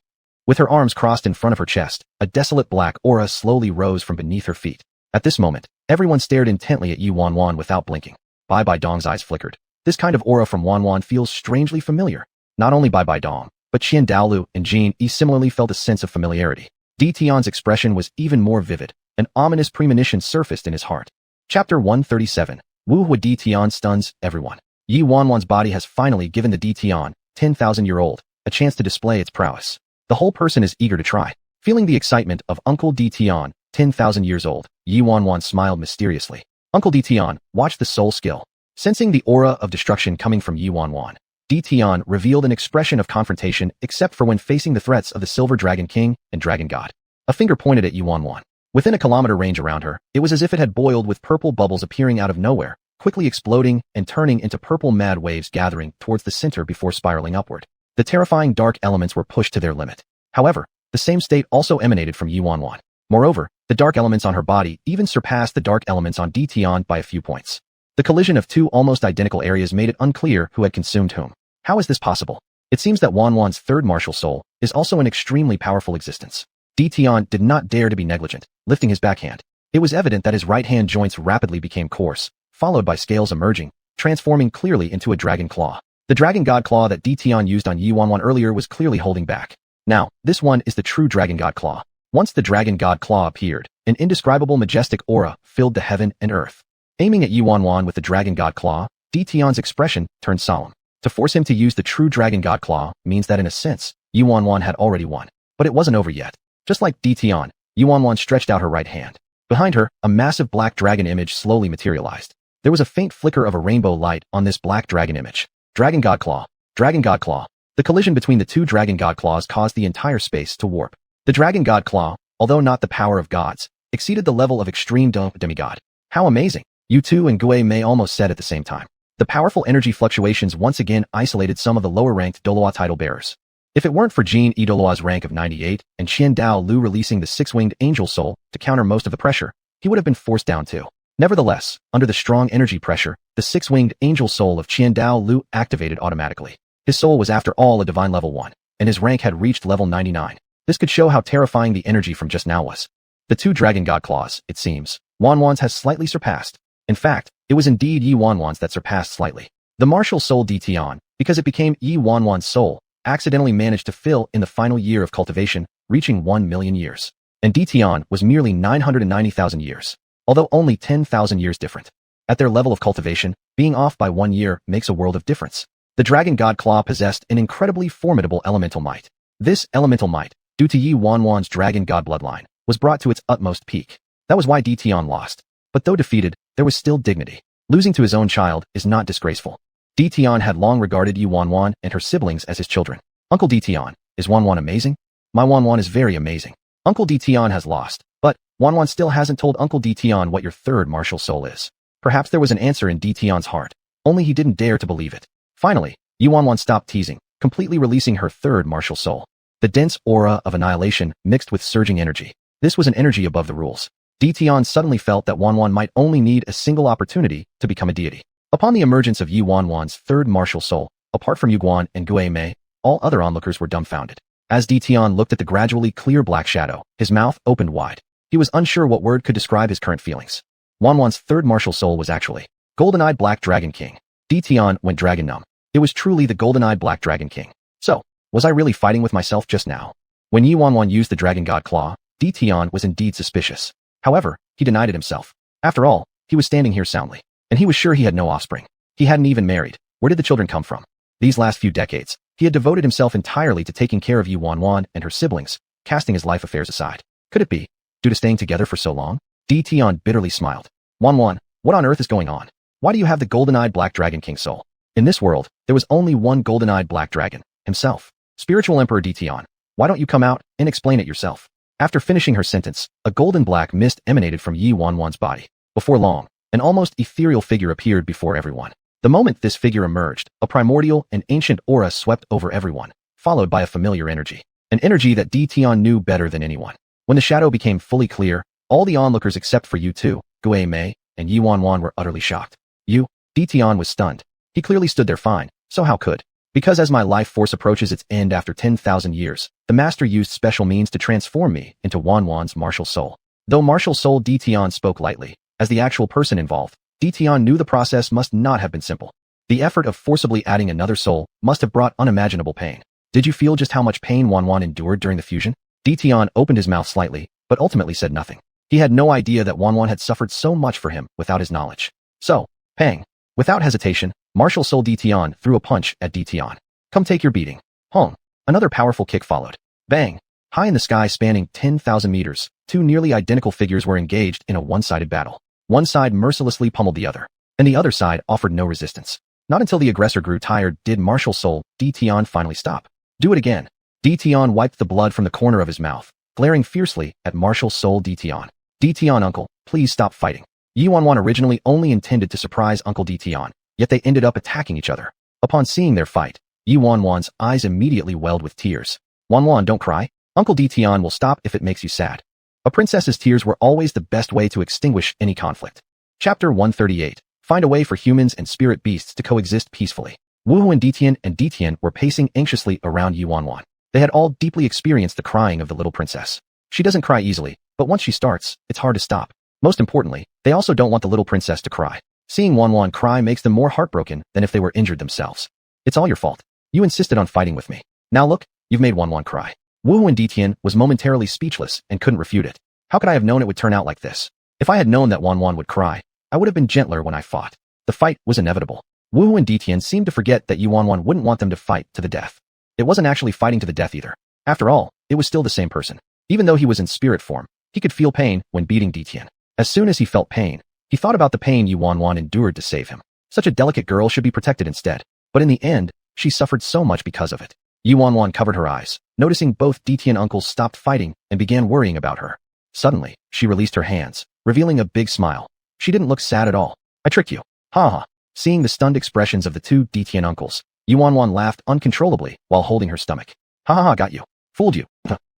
With her arms crossed in front of her chest, a desolate black aura slowly rose from beneath her feet. At this moment, everyone stared intently at Xuanhuan without blinking. Bai Dong's eyes flickered. This kind of aura from Xuanhuan feels strangely familiar. Not only Bai Dong, but Douluo and Jin Yi similarly felt a sense of familiarity. Tian's expression was even more vivid. An ominous premonition surfaced in his heart. Chapter 137. Wu Hua Tian stuns everyone. Xuanhuan's body has finally given the Tian, 10,000-year-old, a chance to display its prowess. The whole person is eager to try. Feeling the excitement of Uncle Tian, 10,000 years old, Xuanhuan smiled mysteriously. Uncle Tian, watch the soul skill. Sensing the aura of destruction coming from Xuanhuan, Tian revealed an expression of confrontation except for when facing the threats of the Silver Dragon King and Dragon God. A finger pointed at Xuanhuan. Within a kilometer range around her, it was as if it had boiled with purple bubbles appearing out of nowhere, quickly exploding and turning into purple mad waves gathering towards the center before spiraling upward. The terrifying dark elements were pushed to their limit. However, the same state also emanated from Xuanhuan. Moreover, the dark elements on her body even surpassed the dark elements on Tian by a few points. The collision of two almost identical areas made it unclear who had consumed whom. How is this possible? It seems that Xuanhuan's 3rd martial soul is also an extremely powerful existence. Tian did not dare to be negligent, lifting his backhand. It was evident that his right hand joints rapidly became coarse, followed by scales emerging, transforming clearly into a dragon claw. The Dragon God Claw that Tian used on Xuanhuan earlier was clearly holding back. Now, this one is the true Dragon God Claw. Once the dragon god claw appeared, an indescribable majestic aura filled the heaven and earth. Aiming at xuanhuan with the dragon god claw, Tian's expression turned solemn. To force him to use the true dragon god claw means that in a sense, xuanhuan had already won. But it wasn't over yet. Just like Tian, xuanhuan stretched out her right hand. Behind her, a massive black dragon image slowly materialized. There was a faint flicker of a rainbow light on this black dragon image. Dragon god claw. Dragon god claw. The collision between the two dragon god claws caused the entire space to warp. The dragon god claw, although not the power of gods, exceeded the level of extreme demigod. How amazing! Yu2 and Gui Mei almost said at the same time. The powerful energy fluctuations once again isolated some of the lower-ranked Douluo title bearers. If it weren't for Jin Douluo's rank of 98 and Qian Dao Lu releasing the six-winged angel soul to counter most of the pressure, he would have been forced down too. Nevertheless, under the strong energy pressure, the six-winged angel soul of Qian Dao Lu activated automatically. His soul was after all a divine level 1, and his rank had reached level 99. This could show how terrifying the energy from just now was. The two dragon god claws, it seems, xuanhuan's has slightly surpassed. In fact, it was indeed xuanhuan's that surpassed slightly. The martial soul Tian, because it became xuanhuan's soul, accidentally managed to fill in the final year of cultivation, reaching 1 million years. And Tian was merely 990,000 years, although only 10,000 years different. At their level of cultivation, being off by 1 year makes a world of difference. The dragon god claw possessed an incredibly formidable elemental might. This elemental might, due to xuanhuan's dragon god bloodline, was brought to its utmost peak. That was why Tian lost. But though defeated, there was still dignity. Losing to his own child is not disgraceful. Tian had long regarded xuanhuan and her siblings as his children. Uncle Tian, is xuanhuan amazing? My xuanhuan is very amazing. Uncle Tian has lost, but xuanhuan still hasn't told Uncle Tian what your third martial soul is. Perhaps there was an answer in Tian's heart, only he didn't dare to believe it. Finally, xuanhuan stopped teasing, completely releasing her third martial soul. The dense aura of annihilation mixed with surging energy. This was an energy above the rules. Tian suddenly felt that xuanhuan might only need a single opportunity to become a deity. Upon the emergence of xuanhuan's third martial soul, apart from Yuguan and Gui Mei, all other onlookers were dumbfounded. As Tian looked at the gradually clear black shadow, his mouth opened wide. He was unsure what word could describe his current feelings. Xuanhuan's third martial soul was actually golden-eyed black dragon king. Tian went dragon numb. It was truly the golden-eyed black dragon king. So, was I really fighting with myself just now? When xuanhuan used the dragon god claw, Tian was indeed suspicious. However, he denied it himself. After all, he was standing here soundly, and he was sure he had no offspring. He hadn't even married. Where did the children come from? These last few decades, he had devoted himself entirely to taking care of xuanhuan and her siblings, casting his life affairs aside. Could it be due to staying together for so long? Tian bitterly smiled. Xuanhuan, what on earth is going on? Why do you have the golden-eyed black dragon king soul? In this world, there was only one golden-eyed black dragon, himself. Spiritual Emperor Tian, why don't you come out and explain it yourself? After finishing her sentence, a golden black mist emanated from xuanhuan's body. Before long, an almost ethereal figure appeared before everyone. The moment this figure emerged, a primordial and ancient aura swept over everyone, followed by a familiar energy. An energy that Tian knew better than anyone. When the shadow became fully clear, all the onlookers except for Yu2, Gui Mei, and xuanhuan were utterly shocked. Tian was stunned. He clearly stood there fine, so how could? Because as my life force approaches its end after 10,000 years, the master used special means to transform me into xuanhuan's martial soul. Though martial soul Tian spoke lightly, as the actual person involved, Tian knew the process must not have been simple. The effort of forcibly adding another soul must have brought unimaginable pain. Did you feel just how much pain xuanhuan endured during the fusion? Tian opened his mouth slightly, but ultimately said nothing. He had no idea that xuanhuan had suffered so much for him without his knowledge. So, pang. Without hesitation, martial soul Tian threw a punch at Tian. Come take your beating. Hong. Another powerful kick followed. Bang. High in the sky spanning 10,000 meters, two nearly identical figures were engaged in a one-sided battle. One side mercilessly pummeled the other, and the other side offered no resistance. Not until the aggressor grew tired did martial soul Tian finally stop. Do it again. Tian wiped the blood from the corner of his mouth, glaring fiercely at martial soul Tian. Tian uncle, please stop fighting. Xuanhuan originally only intended to surprise Uncle Tian, yet they ended up attacking each other. Upon seeing their fight, Xuanhuan's eyes immediately welled with tears. Xuanhuan, don't cry. Uncle Tian will stop if it makes you sad. A princess's tears were always the best way to extinguish any conflict. Chapter 138. Find a way for humans and spirit beasts to coexist peacefully. Wuhu and Ditian were pacing anxiously around Xuanhuan. They had all deeply experienced the crying of the little princess. She doesn't cry easily, but once she starts, it's hard to stop. Most importantly, they also don't want the little princess to cry. Seeing Xuanhuan cry makes them more heartbroken than if they were injured themselves. It's all your fault. You insisted on fighting with me. Now look, you've made Xuanhuan cry. Wu and Ditian was momentarily speechless and couldn't refute it. How could I have known it would turn out like this? If I had known that Xuanhuan would cry, I would have been gentler when I fought. The fight was inevitable. Wu and Ditian seemed to forget that Xuanhuan wouldn't want them to fight to the death. It wasn't actually fighting to the death either. After all, it was still the same person. Even though he was in spirit form, he could feel pain when beating Ditian. As soon as he felt pain, he thought about the pain Xuanhuan endured to save him. Such a delicate girl should be protected instead. But in the end, she suffered so much because of it. Xuanhuan covered her eyes, noticing both Ditian uncles stopped fighting and began worrying about her. Suddenly, she released her hands, revealing a big smile. She didn't look sad at all. I tricked you. Ha ha. Seeing the stunned expressions of the two Ditian uncles, Xuanhuan laughed uncontrollably while holding her stomach. Ha ha ha, got you. Fooled you.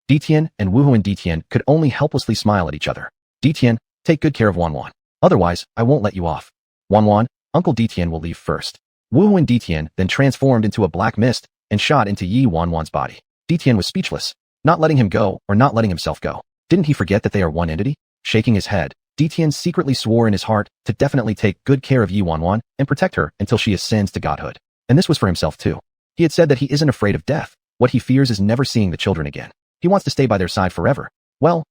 Ditian and Wu and Ditian could only helplessly smile at each other. Ditian, take good care of Xuanhuan. Otherwise, I won't let you off. Xuanhuan, Uncle Ditian will leave first. Wu and Ditian then transformed into a black mist and shot into Xuanhuan's body. Ditian was speechless, not letting him go or not letting himself go. Didn't he forget that they are one entity? Shaking his head, Ditian secretly swore in his heart to definitely take good care of Xuanhuan and protect her until she ascends to godhood. And this was for himself too. He had said that he isn't afraid of death. What he fears is never seeing the children again. He wants to stay by their side forever. Well,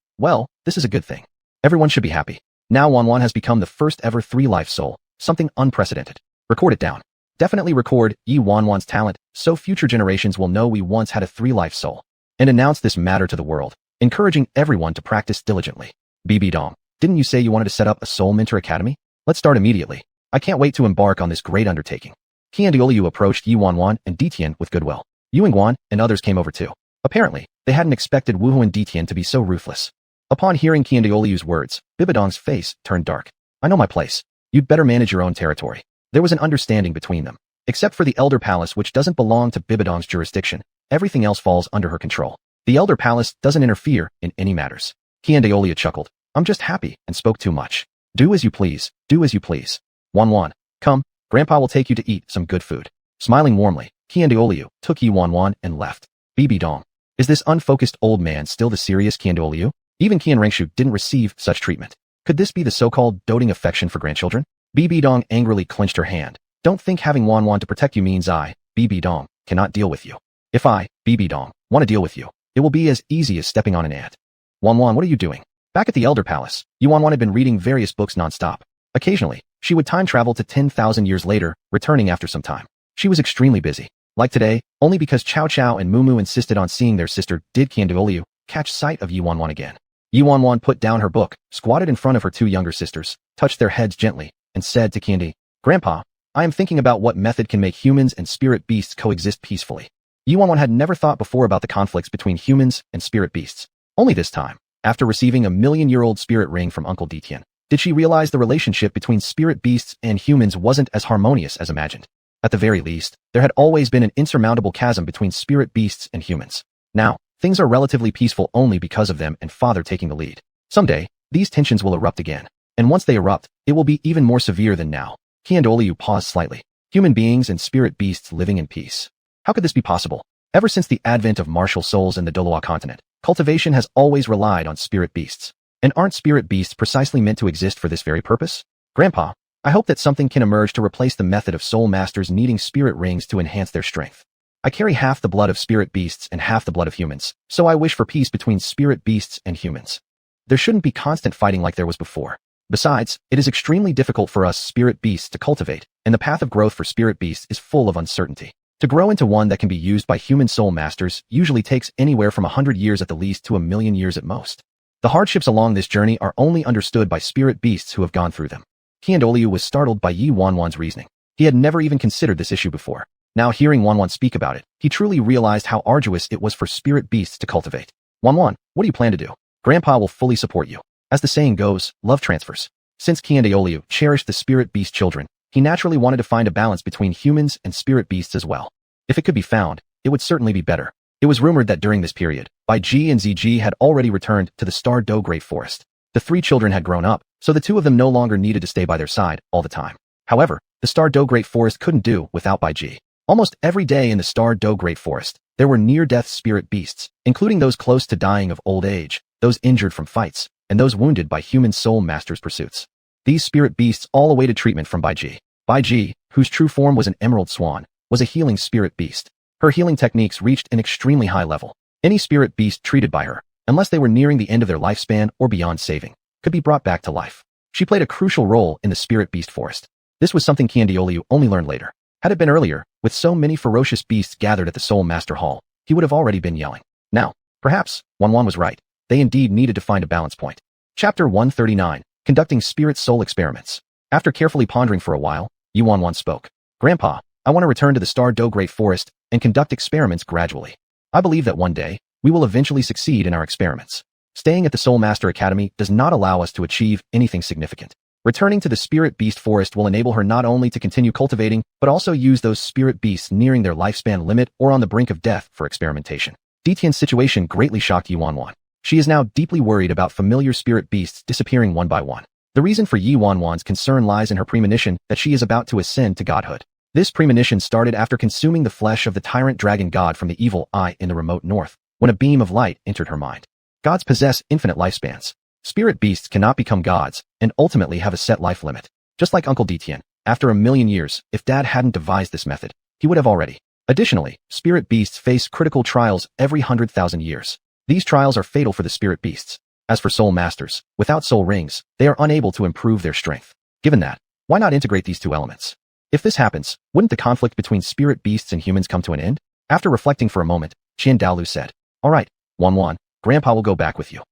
this is a good thing. Everyone should be happy. Now Xuanhuan has become the first ever three-life soul, something unprecedented. Record it down. Definitely record Xuanhuan's talent so future generations will know we once had a three-life soul. And announce this matter to the world, encouraging everyone to practice diligently. BB Dong, didn't you say you wanted to set up a Soul Mentor Academy? Let's start immediately. I can't wait to embark on this great undertaking. Qiandioliu approached Xuanhuan and Ditian with goodwill. Yuingguan and others came over too. Apparently, they hadn't expected Wu and Ditian to be so ruthless. Upon hearing Qiandioliu's words, Bibidong's face turned dark. I know my place. You'd better manage your own territory. There was an understanding between them. Except for the Elder Palace, which doesn't belong to Bibidong's jurisdiction, everything else falls under her control. The Elder Palace doesn't interfere in any matters. Qiandioliu chuckled. I'm just happy and spoke too much. Do as you please, do as you please. Xuanhuan, come, Grandpa will take you to eat some good food. Smiling warmly, Qiandioliu took Xuanhuan and left. BB Dong. Is this unfocused old man still the serious Qiandioliu? Even Qian Rengshu didn't receive such treatment. Could this be the so-called doting affection for grandchildren? BB Dong angrily clenched her hand. Don't think having Xuanhuan to protect you means I, BB Dong, cannot deal with you. If I, BB Dong, want to deal with you, it will be as easy as stepping on an ant. Xuanhuan, what are you doing? Back at the Elder Palace, Xuanhuan had been reading various books non-stop. Occasionally, she would time travel to 10,000 years later, returning after some time. She was extremely busy. Like today, only because Cao Cao and Mumu insisted on seeing their sister did Qiandioliu catch sight of Xuanhuan again. Xuanhuan put down her book, squatted in front of her two younger sisters, touched their heads gently, and said to Qiandi, Grandpa, I am thinking about what method can make humans and spirit beasts coexist peacefully. Xuanhuan had never thought before about the conflicts between humans and spirit beasts. Only this time, after receiving a million-year-old spirit ring from Uncle Ditian, did she realize the relationship between spirit beasts and humans wasn't as harmonious as imagined. At the very least, there had always been an insurmountable chasm between spirit beasts and humans. Now, things are relatively peaceful only because of them and Father taking the lead. Someday, these tensions will erupt again. And once they erupt, it will be even more severe than now. Qiandioliu paused slightly. Human beings and spirit beasts living in peace. How could this be possible? Ever since the advent of martial souls in the Douluo continent, cultivation has always relied on spirit beasts. And aren't spirit beasts precisely meant to exist for this very purpose? Grandpa, I hope that something can emerge to replace the method of soul masters needing spirit rings to enhance their strength. I carry half the blood of spirit beasts and half the blood of humans, so I wish for peace between spirit beasts and humans. There shouldn't be constant fighting like there was before. Besides, it is extremely difficult for us spirit beasts to cultivate, and the path of growth for spirit beasts is full of uncertainty. To grow into one that can be used by human soul masters usually takes anywhere from 100 years at the least to 1,000,000 years at most. The hardships along this journey are only understood by spirit beasts who have gone through them. Qiandioliu was startled by Xuanhuan's reasoning. He had never even considered this issue before. Now hearing Xuanhuan speak about it, he truly realized how arduous it was for spirit beasts to cultivate. Xuanhuan, what do you plan to do? Grandpa will fully support you. As the saying goes, love transfers. Since Qiandioliu cherished the spirit beast children, he naturally wanted to find a balance between humans and spirit beasts as well. If it could be found, it would certainly be better. It was rumored that during this period, Bai Ji and Ziji had already returned to the Star Do Great Forest. The three children had grown up, so the two of them no longer needed to stay by their side all the time. However, the Star Do Great Forest couldn't do without Bai Ji. Almost every day in the Star Do Great Forest, there were near-death spirit beasts, including those close to dying of old age, those injured from fights, and those wounded by human soul masters' pursuits. These spirit beasts all awaited treatment from Bai Ji. Bai Ji, whose true form was an emerald swan, was a healing spirit beast. Her healing techniques reached an extremely high level. Any spirit beast treated by her, unless they were nearing the end of their lifespan or beyond saving, could be brought back to life. She played a crucial role in the spirit beast forest. This was something Diolu only learned later. Had it been earlier, with so many ferocious beasts gathered at the Soul Master Hall, he would have already been yelling. Now, perhaps, Xuanhuan was right. They indeed needed to find a balance point. Chapter 139, Conducting Spirit Soul Experiments. After carefully pondering for a while, Xuanhuan spoke. Grandpa, I want to return to the Star Do Great Forest and conduct experiments gradually. I believe that one day, we will eventually succeed in our experiments. Staying at the Soul Master Academy does not allow us to achieve anything significant. Returning to the Spirit Beast Forest will enable her not only to continue cultivating, but also use those spirit beasts nearing their lifespan limit or on the brink of death for experimentation. Ditian's situation greatly shocked Xuanhuan. She is now deeply worried about familiar spirit beasts disappearing one by one. The reason for Xuanhuan's concern lies in her premonition that she is about to ascend to godhood. This premonition started after consuming the flesh of the tyrant dragon god from the evil eye in the remote north, when a beam of light entered her mind. Gods possess infinite lifespans. Spirit beasts cannot become gods and ultimately have a set life limit. Just like Uncle Ditian, after 1,000,000 years, if Dad hadn't devised this method, he would have already. Additionally, spirit beasts face critical trials every 100,000 years. These trials are fatal for the spirit beasts. As for soul masters, without soul rings, they are unable to improve their strength. Given that, why not integrate these two elements? If this happens, wouldn't the conflict between spirit beasts and humans come to an end? After reflecting for a moment, Douluo said, "All right, Xuanhuan, Grandpa will go back with you."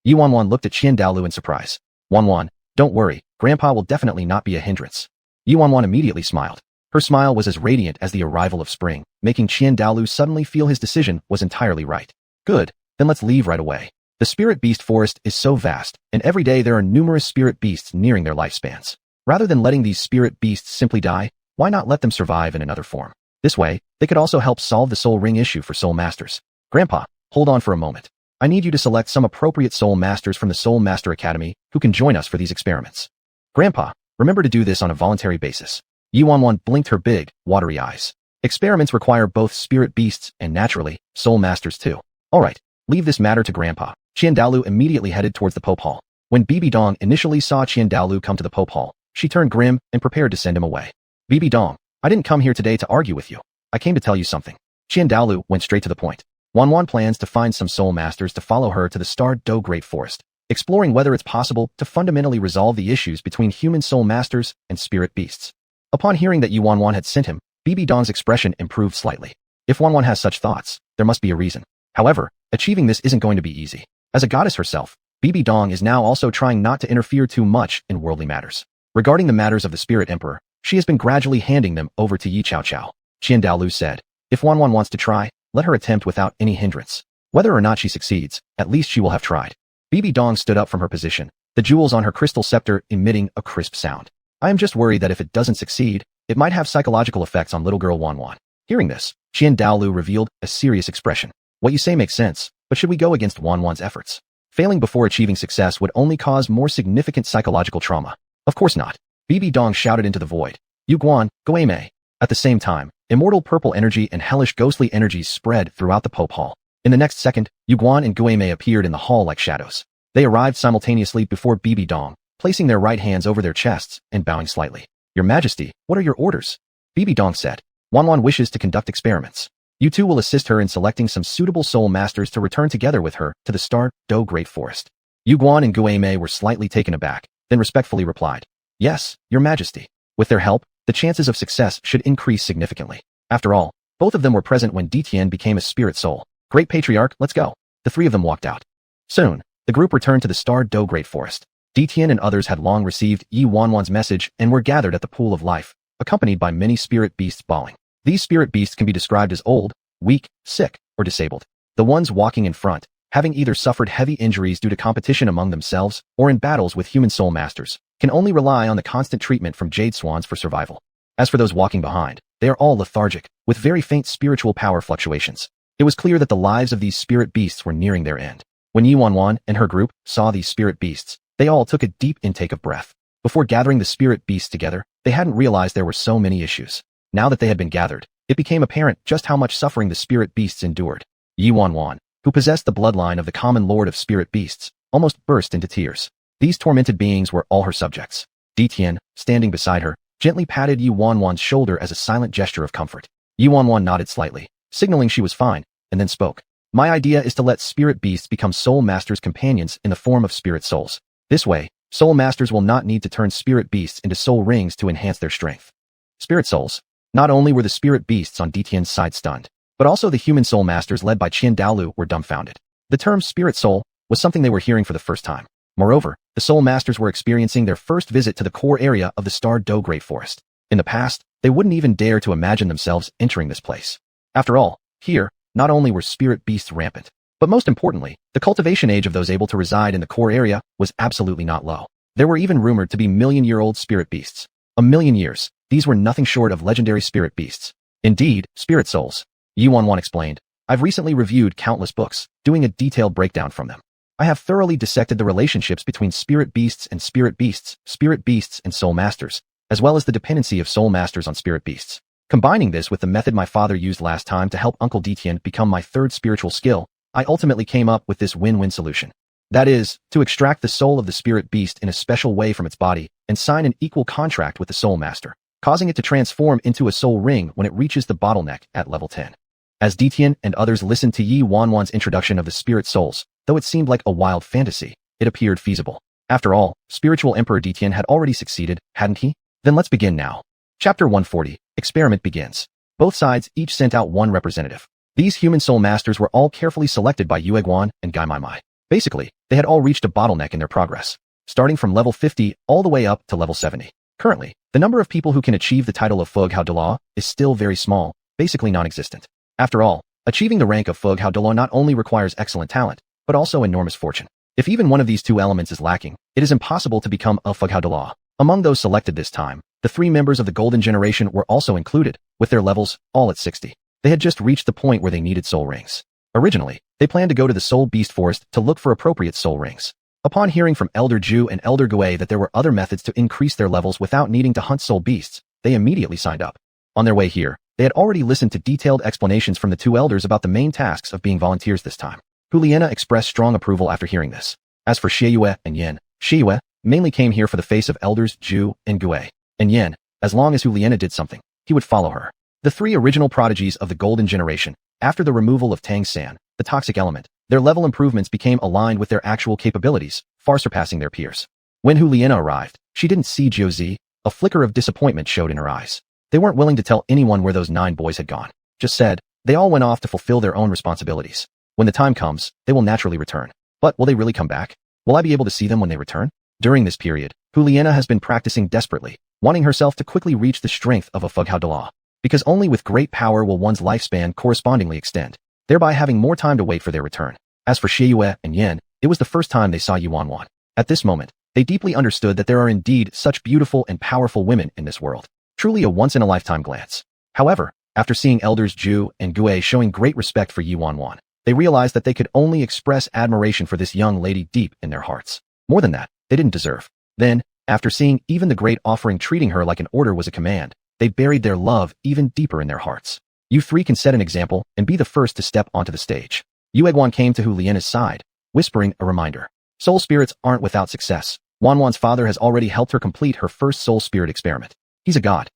Xuanhuan looked at Douluo in surprise. "Xuanhuan, don't worry, Grandpa will definitely not be a hindrance." Xuanhuan immediately smiled. Her smile was as radiant as the arrival of spring, making Douluo suddenly feel his decision was entirely right. "Good, then let's leave right away. The spirit beast forest is so vast, and every day there are numerous spirit beasts nearing their lifespans. Rather than letting these spirit beasts simply die, why not let them survive in another form? This way, they could also help solve the soul ring issue for soul masters. Grandpa, hold on for a moment. I need you to select some appropriate soul masters from the Soul Master Academy who can join us for these experiments. Grandpa, remember to do this on a voluntary basis." Xuanhuan blinked her big, watery eyes. Experiments require both spirit beasts and, naturally, soul masters too. All right, leave this matter to Grandpa. Douluo immediately headed towards the Pope Hall. When Bibi Dong initially saw Douluo come to the Pope Hall, she turned grim and prepared to send him away. "Bibi Dong, I didn't come here today to argue with you. I came to tell you something." Douluo went straight to the point. Xuanhuan plans to find some soul masters to follow her to the Star Do Great Forest, exploring whether it's possible to fundamentally resolve the issues between human soul masters and spirit beasts. Upon hearing that Xuanhuan had sent him, Bibi Dong's expression improved slightly. If Xuanhuan has such thoughts, there must be a reason. However, achieving this isn't going to be easy. As a goddess herself, Bibi Dong is now also trying not to interfere too much in worldly matters. Regarding the matters of the Spirit Emperor, she has been gradually handing them over to Yi Chao Chao. Douluo said, "If Xuanhuan wants to try, let her attempt without any hindrance. Whether or not she succeeds, at least she will have tried." Bibi Dong stood up from her position, the jewels on her crystal scepter emitting a crisp sound. "I am just worried that if it doesn't succeed, it might have psychological effects on little girl Xuanhuan." Hearing this, Douluo revealed a serious expression. "What you say makes sense, but should we go against Xuanhuan's efforts? Failing before achieving success would only cause more significant psychological trauma." "Of course not." Bibi Dong shouted into the void. "Yuguan, Guame." At the same time, immortal purple energy and hellish ghostly energies spread throughout the Pope Hall. In the next second, Yuguan and Guame appeared in the hall like shadows. They arrived simultaneously before Bibi Dong, placing their right hands over their chests and bowing slightly. "Your Majesty, what are your orders?" Bibi Dong said. "Xuanhuan wishes to conduct experiments. You two will assist her in selecting some suitable soul masters to return together with her to the Star Do Great Forest." Yuguan and Guame were slightly taken aback, then respectfully replied, "Yes, Your Majesty. With their help, the chances of success should increase significantly. After all, both of them were present when Ditian became a spirit soul. Great Patriarch, let's go." The three of them walked out. Soon, the group returned to the Star Do Great Forest. Ditian and others had long received Xuanhuan's message and were gathered at the Pool of Life, accompanied by many spirit beasts bawling. These spirit beasts can be described as old, weak, sick, or disabled. The ones walking in front, having either suffered heavy injuries due to competition among themselves or in battles with human soul masters, can only rely on the constant treatment from jade swans for survival. As for those walking behind, they are all lethargic, with very faint spiritual power fluctuations. It was clear that the lives of these spirit beasts were nearing their end. When Xuanhuan and her group saw these spirit beasts, they all took a deep intake of breath. Before gathering the spirit beasts together, they hadn't realized there were so many issues. Now that they had been gathered, it became apparent just how much suffering the spirit beasts endured. Xuanhuan, who possessed the bloodline of the common lord of spirit beasts, almost burst into tears. These tormented beings were all her subjects. Ditian, standing beside her, gently patted Xuanhuan's shoulder as a silent gesture of comfort. Xuanhuan nodded slightly, signaling she was fine, and then spoke. My idea is to let spirit beasts become soul masters' companions in the form of spirit souls. This way, soul masters will not need to turn spirit beasts into soul rings to enhance their strength. Spirit souls. Not only were the spirit beasts on Ditian's side stunned, but also the human soul masters led by Qian Douluo were dumbfounded. The term spirit soul was something they were hearing for the first time. Moreover, the soul masters were experiencing their first visit to the core area of the Star Do Great Forest. In the past, they wouldn't even dare to imagine themselves entering this place. After all, here, not only were spirit beasts rampant, but most importantly, the cultivation age of those able to reside in the core area was absolutely not low. There were even rumored to be million-year-old spirit beasts. A million years, these were nothing short of legendary spirit beasts. Indeed, spirit souls. Xuanhuan explained, I've recently reviewed countless books, doing a detailed breakdown from them. I have thoroughly dissected the relationships between spirit beasts and soul masters, as well as the dependency of soul masters on spirit beasts. Combining this with the method my father used last time to help Uncle Ditian become my third spiritual skill, I ultimately came up with this win-win solution. That is, to extract the soul of the spirit beast in a special way from its body and sign an equal contract with the soul master, causing it to transform into a soul ring when it reaches the bottleneck at level 10. As Ditian and others listened to Xuanhuan's introduction of the spirit souls, though it seemed like a wild fantasy, it appeared feasible. After all, spiritual Emperor Ditian had already succeeded, hadn't he? Then let's begin now. Chapter 140, Experiment begins. Both sides each sent out one representative. These human soul masters were all carefully selected by Yueguan and Gaimai. Basically, they had all reached a bottleneck in their progress, starting from level 50 all the way up to level 70. Currently, the number of people who can achieve the title of Fughao Douluo is still very small, basically non-existent. After all, achieving the rank of Fughao Douluo not only requires excellent talent, but also enormous fortune. If even one of these two elements is lacking, it is impossible to become a Fughao Douluo. Among those selected this time, the 3 members of the Golden Generation were also included, with their levels all at 60. They had just reached the point where they needed soul rings. Originally, they planned to go to the Soul Beast Forest to look for appropriate soul rings. Upon hearing from Elder Ju and Elder Gui that there were other methods to increase their levels without needing to hunt soul beasts, they immediately signed up. On their way here, they had already listened to detailed explanations from the 2 elders about the main tasks of being volunteers this time. Huliena expressed strong approval after hearing this. As for Shiyue and Yin, Shiyue mainly came here for the face of Elders Ju and Gui, and Yin, as long as Huliena did something, he would follow her. The 3 original prodigies of the Golden Generation, after the removal of Tang San, the toxic element, their level improvements became aligned with their actual capabilities, far surpassing their peers. When Huliena arrived, she didn't see Jiuzi. A flicker of disappointment showed in her eyes. They weren't willing to tell anyone where those 9 boys had gone. Just said, they all went off to fulfill their own responsibilities. When the time comes, they will naturally return. But will they really come back? Will I be able to see them when they return? During this period, Huliena has been practicing desperately, wanting herself to quickly reach the strength of a Fughao Douluo. Because only with great power will one's lifespan correspondingly extend, thereby having more time to wait for their return. As for Shiyue and Yin, it was the first time they saw Yuanhuan. At this moment, they deeply understood that there are indeed such beautiful and powerful women in this world. Truly a once-in-a-lifetime glance. However, after seeing Elders Ju and Gui showing great respect for Yuanhuan, they realized that they could only express admiration for this young lady deep in their hearts. More than that, they didn't deserve. Then, after seeing even the great offering treating her like an order was a command, they buried their love even deeper in their hearts. You 3 can set an example and be the first to step onto the stage. Yueguan came to Huliena's side, whispering a reminder. Soul spirits aren't without success. Wanwan's father has already helped her complete her first soul spirit experiment. He's a god.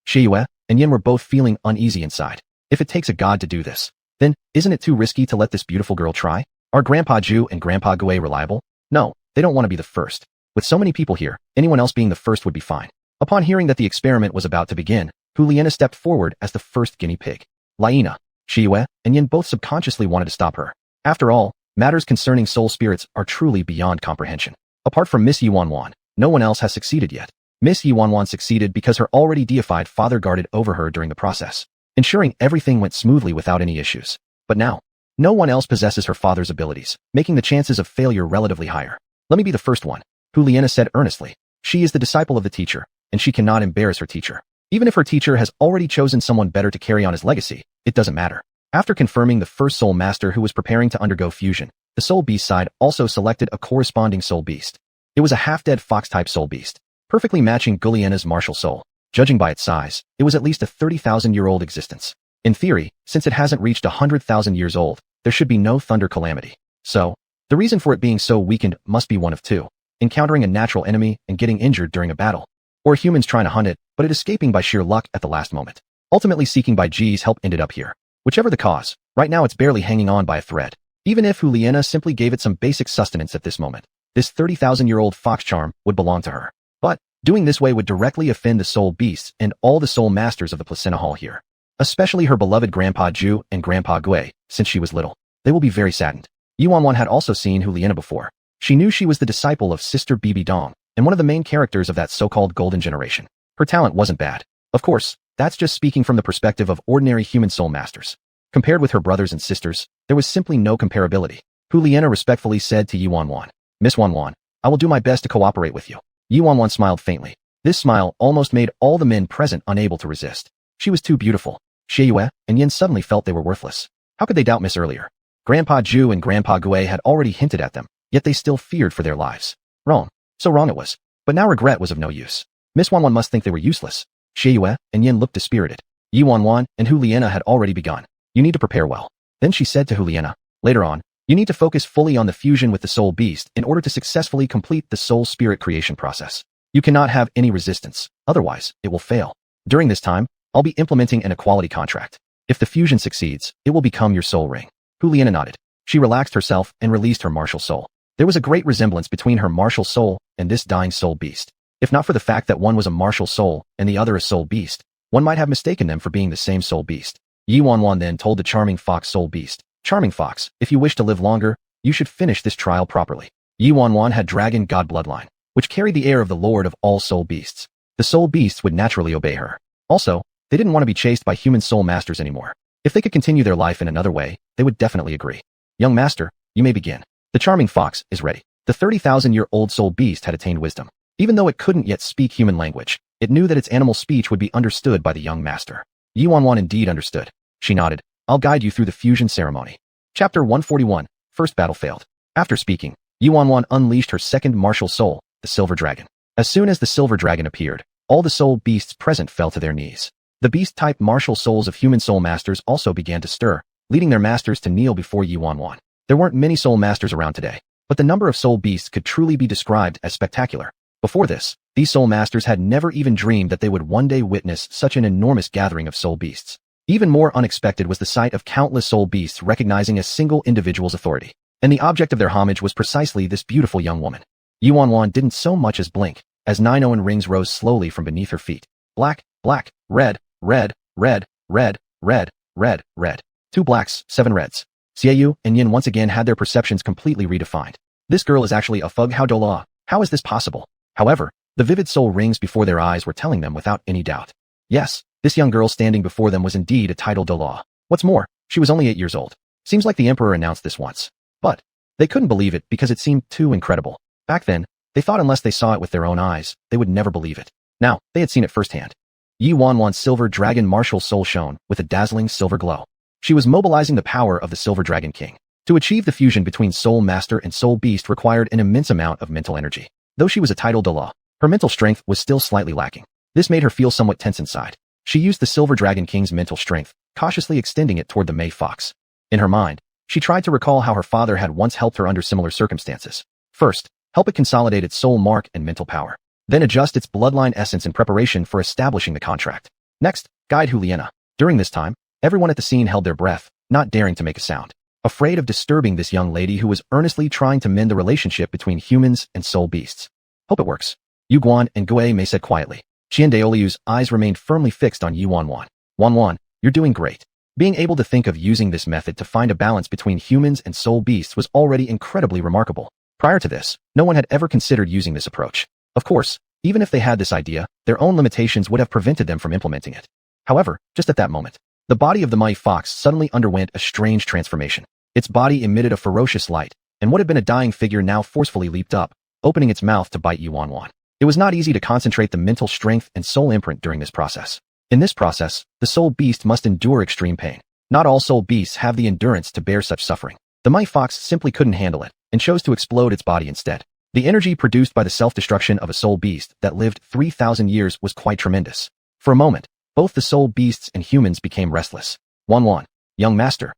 Shiyue and Yin were both feeling uneasy inside. If it takes a god to do this, then isn't it too risky to let this beautiful girl try? Are Grandpa Ju and Grandpa Gui reliable? No, they don't want to be the first. With so many people here, anyone else being the first would be fine. Upon hearing that the experiment was about to begin, Huliena stepped forward as the first guinea pig. Laina, Shiyue, and Yin both subconsciously wanted to stop her. After all, matters concerning soul spirits are truly beyond comprehension. Apart from Miss Yuanhuan, no one else has succeeded yet. Miss Yuanhuan succeeded because her already deified father guarded over her during the process, ensuring everything went smoothly without any issues. But now, no one else possesses her father's abilities, making the chances of failure relatively higher. Let me be the first one, Huliena said earnestly. She is the disciple of the teacher, and she cannot embarrass her teacher. Even if her teacher has already chosen someone better to carry on his legacy, it doesn't matter. After confirming the first soul master who was preparing to undergo fusion, the soul beast side also selected a corresponding soul beast. It was a half-dead fox-type soul beast, perfectly matching Guliena's martial soul. Judging by its size, it was at least a 30,000-year-old existence. In theory, since it hasn't reached 100,000 years old, there should be no thunder calamity. So, the reason for it being so weakened must be one of two: encountering a natural enemy and getting injured during a battle, or humans trying to hunt it, but it escaping by sheer luck at the last moment. Ultimately seeking by G's help ended up here. Whichever the cause, right now it's barely hanging on by a thread. Even if Juliana simply gave it some basic sustenance at this moment, this 30,000-year-old fox charm would belong to her. But doing this way would directly offend the soul beasts and all the soul masters of the placenta hall here. Especially her beloved Grandpa Ju and Grandpa Gui, since she was little. They will be very saddened. Xuanhuan had also seen Juliana before. She knew she was the disciple of Sister Bibi Dong, and one of the main characters of that so-called golden generation. Her talent wasn't bad. Of course, that's just speaking from the perspective of ordinary human soul masters. Compared with her brothers and sisters, there was simply no comparability. Juliana respectfully said to Xuanhuan, "Miss Xuanhuan, I will do my best to cooperate with you." Xuanhuan smiled faintly. This smile almost made all the men present unable to resist. She was too beautiful. Xie and Yin suddenly felt they were worthless. How could they doubt Miss earlier? Grandpa Ju and Grandpa Gui had already hinted at them, yet they still feared for their lives. Wrong. So wrong it was. But now regret was of no use. Miss Xuanhuan must think they were useless. Xie and Yin looked dispirited. Xuanhuan and Juliana had already begun. You need to prepare well. Then she said to Juliana, later on, you need to focus fully on the fusion with the soul beast in order to successfully complete the soul spirit creation process. You cannot have any resistance, otherwise it will fail. During this time, I'll be implementing an equality contract. If the fusion succeeds, it will become your soul ring. Juliana nodded. She relaxed herself and released her martial soul. There was a great resemblance between her martial soul and this dying soul beast. If not for the fact that one was a martial soul and the other a soul beast, one might have mistaken them for being the same soul beast. Xuanhuan then told the charming fox soul beast, "Charming fox, if you wish to live longer, you should finish this trial properly." Xuanhuan had dragon god bloodline, which carried the air of the lord of all soul beasts. The soul beasts would naturally obey her. Also, they didn't want to be chased by human soul masters anymore. If they could continue their life in another way, they would definitely agree. Young master, you may begin. The charming fox is ready. The 30,000-year-old soul beast had attained wisdom. Even though it couldn't yet speak human language, it knew that its animal speech would be understood by the young master. Xuanhuan indeed understood. She nodded. I'll guide you through the fusion ceremony. Chapter 141. First battle failed. After speaking, Xuanhuan unleashed her second martial soul, the silver dragon. As soon as the silver dragon appeared, all the soul beasts present fell to their knees. The beast-type martial souls of human soul masters also began to stir, leading their masters to kneel before Xuanhuan. There weren't many soul masters around today, but the number of soul beasts could truly be described as spectacular. Before this, these soul masters had never even dreamed that they would one day witness such an enormous gathering of soul beasts. Even more unexpected was the sight of countless soul beasts recognizing a single individual's authority. And the object of their homage was precisely this beautiful young woman. Xuanhuan didn't so much as blink, as 9 Owen rings rose slowly from beneath her feet. Black, black, red, red, red, red, red, red, red. 2 blacks, 7 reds. Xiaoyu and Yin once again had their perceptions completely redefined. This girl is actually a Fug Hao Douluo. How is this possible? However, the vivid soul rings before their eyes were telling them without any doubt. Yes, this young girl standing before them was indeed a titled Douluo. What's more, she was only 8 years old. Seems like the emperor announced this once. But they couldn't believe it because it seemed too incredible. Back then, they thought unless they saw it with their own eyes, they would never believe it. Now, they had seen it firsthand. Xuanhuan's silver dragon martial soul shone with a dazzling silver glow. She was mobilizing the power of the Silver Dragon King. To achieve the fusion between Soul Master and Soul Beast required an immense amount of mental energy. Though she was a titled Douluo, her mental strength was still slightly lacking. This made her feel somewhat tense inside. She used the Silver Dragon King's mental strength, cautiously extending it toward the May Fox. In her mind, she tried to recall how her father had once helped her under similar circumstances. First, help it consolidate its soul mark and mental power. Then adjust its bloodline essence in preparation for establishing the contract. Next, guide Juliana. During this time, everyone at the scene held their breath, not daring to make a sound, afraid of disturbing this young lady who was earnestly trying to mend the relationship between humans and soul beasts. Hope it works. Yuguan and Gui Mei said quietly. Qian Daoliu's eyes remained firmly fixed on Xuanhuan. Xuanhuan, you're doing great. Being able to think of using this method to find a balance between humans and soul beasts was already incredibly remarkable. Prior to this, no one had ever considered using this approach. Of course, even if they had this idea, their own limitations would have prevented them from implementing it. However, just at that moment, the body of the mighty fox suddenly underwent a strange transformation. Its body emitted a ferocious light, and what had been a dying figure now forcefully leaped up, opening its mouth to bite Xuanhuan. It was not easy to concentrate the mental strength and soul imprint during this process. In this process, the soul beast must endure extreme pain. Not all soul beasts have the endurance to bear such suffering. The mighty fox simply couldn't handle it, and chose to explode its body instead. The energy produced by the self-destruction of a soul beast that lived 3,000 years was quite tremendous. For a moment, both the soul beasts and humans became restless. Xuanhuan, young master.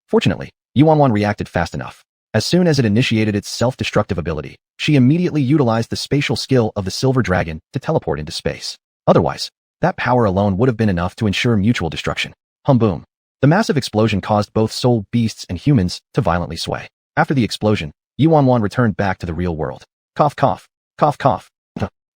Fortunately, Xuanhuan reacted fast enough. As soon as it initiated its self-destructive ability, she immediately utilized the spatial skill of the silver dragon to teleport into space. Otherwise, that power alone would have been enough to ensure mutual destruction. Boom. The massive explosion caused both soul beasts and humans to violently sway. After the explosion, Xuanhuan returned back to the real world. Cough cough. Cough cough.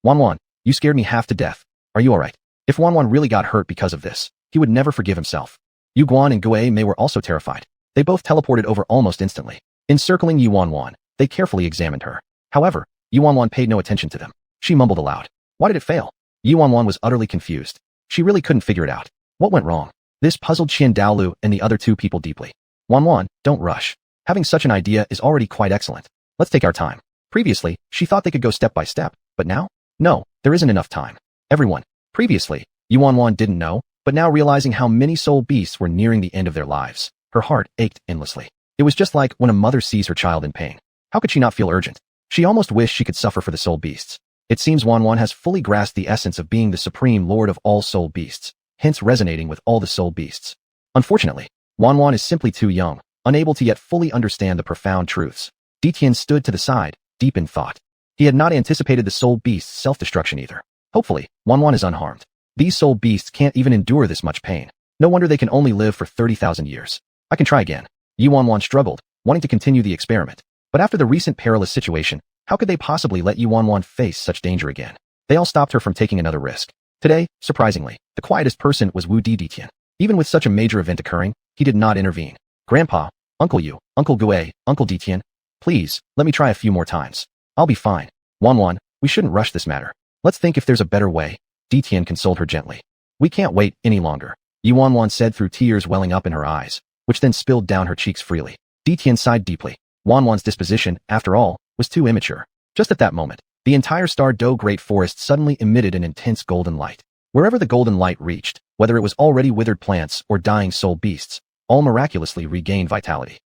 Xuanhuan, you scared me half to death. Are you alright? If Xuanhuan really got hurt because of this, he would never forgive himself. Yuguan and Guo Mei were also terrified. They both teleported over almost instantly. Encircling Xuanhuan, they carefully examined her. However, Xuanhuan paid no attention to them. She mumbled aloud. Why did it fail? Xuanhuan was utterly confused. She really couldn't figure it out. What went wrong? This puzzled Qian Daolu and the other two people deeply. Xuanhuan, don't rush. Having such an idea is already quite excellent. Let's take our time. Previously, she thought they could go step by step, but now? No, there isn't enough time. Everyone. Previously, Xuanhuan didn't know, but now realizing how many soul beasts were nearing the end of their lives, her heart ached endlessly. It was just like when a mother sees her child in pain. How could she not feel urgent? She almost wished she could suffer for the soul beasts. It seems Xuanhuan has fully grasped the essence of being the supreme lord of all soul beasts, hence resonating with all the soul beasts. Unfortunately, Xuanhuan is simply too young, unable to yet fully understand the profound truths. Ditian stood to the side, deep in thought. He had not anticipated the soul beast's self-destruction either. Hopefully, Xuanhuan is unharmed. These soul beasts can't even endure this much pain. No wonder they can only live for 30,000 years. I can try again. Xuanhuan struggled, wanting to continue the experiment. But after the recent perilous situation, how could they possibly let Xuanhuan face such danger again? They all stopped her from taking another risk. Today, surprisingly, the quietest person was Wu Ditian. Even with such a major event occurring, he did not intervene. Grandpa, Uncle Yu, Uncle Guo, Uncle Ditian, please, let me try a few more times. I'll be fine. Xuanhuan, we shouldn't rush this matter. Let's think if there's a better way. Ditian consoled her gently. We can't wait any longer, Xuanhuan said through tears welling up in her eyes, which then spilled down her cheeks freely. Ditian sighed deeply. Xuanhuan's disposition, after all, was too immature. Just at that moment, the entire Star Do Great Forest suddenly emitted an intense golden light. Wherever the golden light reached, whether it was already withered plants or dying soul beasts, all miraculously regained vitality.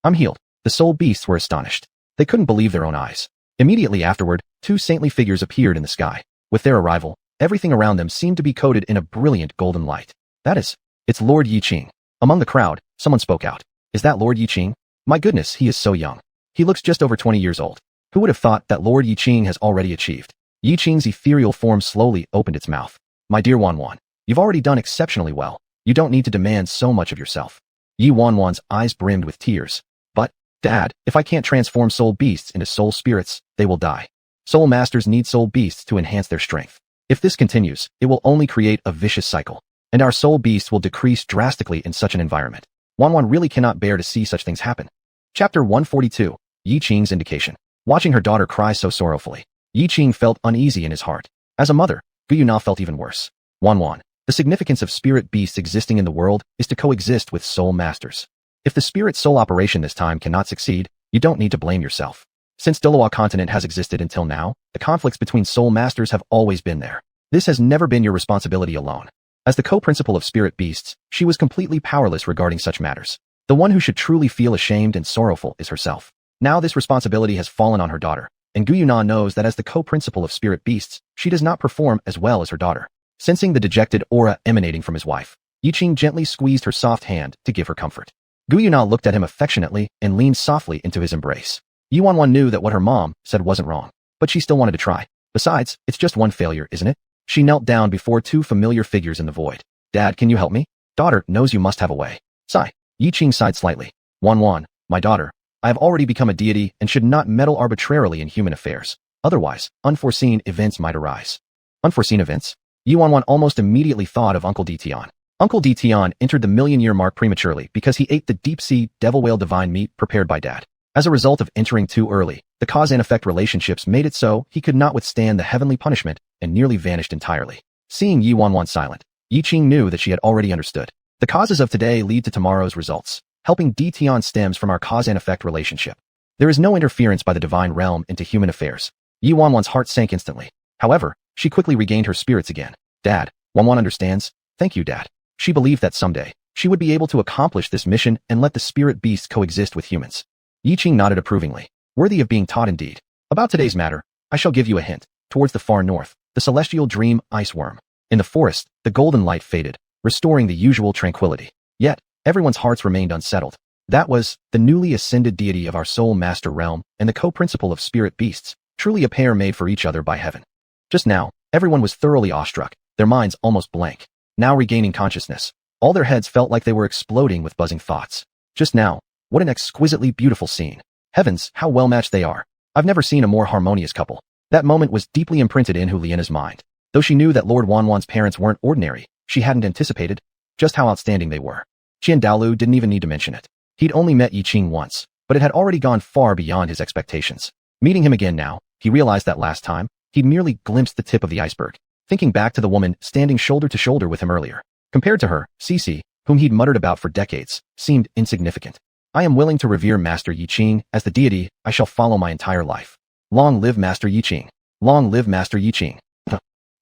I'm healed. The soul beasts were astonished. They couldn't believe their own eyes. Immediately afterward, two saintly figures appeared in the sky. With their arrival, everything around them seemed to be coated in a brilliant golden light. It's Lord Yiqing. Among the crowd, someone spoke out. Is that Lord Yiqing? My goodness, he is so young. He looks just over 20 years old. Who would have thought that Lord Yiqing has already achieved? Yiqing's ethereal form slowly opened its mouth. My dear Xuanhuan, you've already done exceptionally well. You don't need to demand so much of yourself. Xuanhuan's eyes brimmed with tears. But, Dad, if I can't transform soul beasts into soul spirits, they will die. Soul masters need soul beasts to enhance their strength. If this continues, it will only create a vicious cycle, and our soul beasts will decrease drastically in such an environment. Xuanhuan really cannot bear to see such things happen. Chapter 142, Yiqing's Indication. Watching her daughter cry so sorrowfully, Yiqing felt uneasy in his heart. As a mother, Guyuna felt even worse. Xuanhuan, the significance of spirit beasts existing in the world is to coexist with soul masters. If the spirit soul operation this time cannot succeed, you don't need to blame yourself. Since Douluo continent has existed until now, the conflicts between soul masters have always been there. This has never been your responsibility alone. As the co-principal of spirit beasts, she was completely powerless regarding such matters. The one who should truly feel ashamed and sorrowful is herself. Now this responsibility has fallen on her daughter, and Guyuna knows that as the co-principal of spirit beasts, she does not perform as well as her daughter. Sensing the dejected aura emanating from his wife, Yiqing gently squeezed her soft hand to give her comfort. Guyuna looked at him affectionately and leaned softly into his embrace. Xuanhuan knew that what her mom said wasn't wrong, but she still wanted to try. Besides, it's just one failure, isn't it? She knelt down before two familiar figures in the void. Dad, can you help me? Daughter knows you must have a way. Sigh. Yiqing sighed slightly. Xuanhuan, my daughter, I have already become a deity and should not meddle arbitrarily in human affairs. Otherwise, unforeseen events might arise. Unforeseen events? Xuanhuan almost immediately thought of Uncle Ditian. Uncle Ditian entered the million-year mark prematurely because he ate the deep-sea devil whale divine meat prepared by Dad. As a result of entering too early, the cause and effect relationships made it so he could not withstand the heavenly punishment and nearly vanished entirely. Seeing Xuanhuan silent, Yiqing knew that she had already understood. The causes of today lead to tomorrow's results. Helping Ditian stems from our cause and effect relationship. There is no interference by the divine realm into human affairs. Xuanhuan's heart sank instantly. However, she quickly regained her spirits again. Dad, Xuanhuan understands. Thank you, Dad. She believed that someday, she would be able to accomplish this mission and let the spirit beasts coexist with humans. Yiqing nodded approvingly. Worthy of being taught indeed. About today's matter, I shall give you a hint. Towards the far north, the celestial dream ice worm. In the forest, the golden light faded, restoring the usual tranquility. Yet, everyone's hearts remained unsettled. That was the newly ascended deity of our soul master realm and the co-principal of spirit beasts, truly a pair made for each other by heaven. Just now, everyone was thoroughly awestruck, their minds almost blank. Now regaining consciousness, All their heads felt like they were exploding with buzzing thoughts. Just now, what an exquisitely beautiful scene. Heavens, how well matched they are. I've never seen a more harmonious couple. That moment was deeply imprinted in Huliena's mind. Though she knew that Lord Xuanhuan's parents weren't ordinary, she hadn't anticipated just how outstanding they were. Douluo didn't even need to mention it. He'd only met Yiqing once, but it had already gone far beyond his expectations. Meeting him again now, he realized that last time, he'd merely glimpsed the tip of the iceberg. Thinking back to the woman standing shoulder to shoulder with him earlier. Compared to her, Cici, whom he'd muttered about for decades, seemed insignificant. I am willing to revere Master Yiqing as the deity I shall follow my entire life. Long live Master Yiqing. Long live Master Yiqing.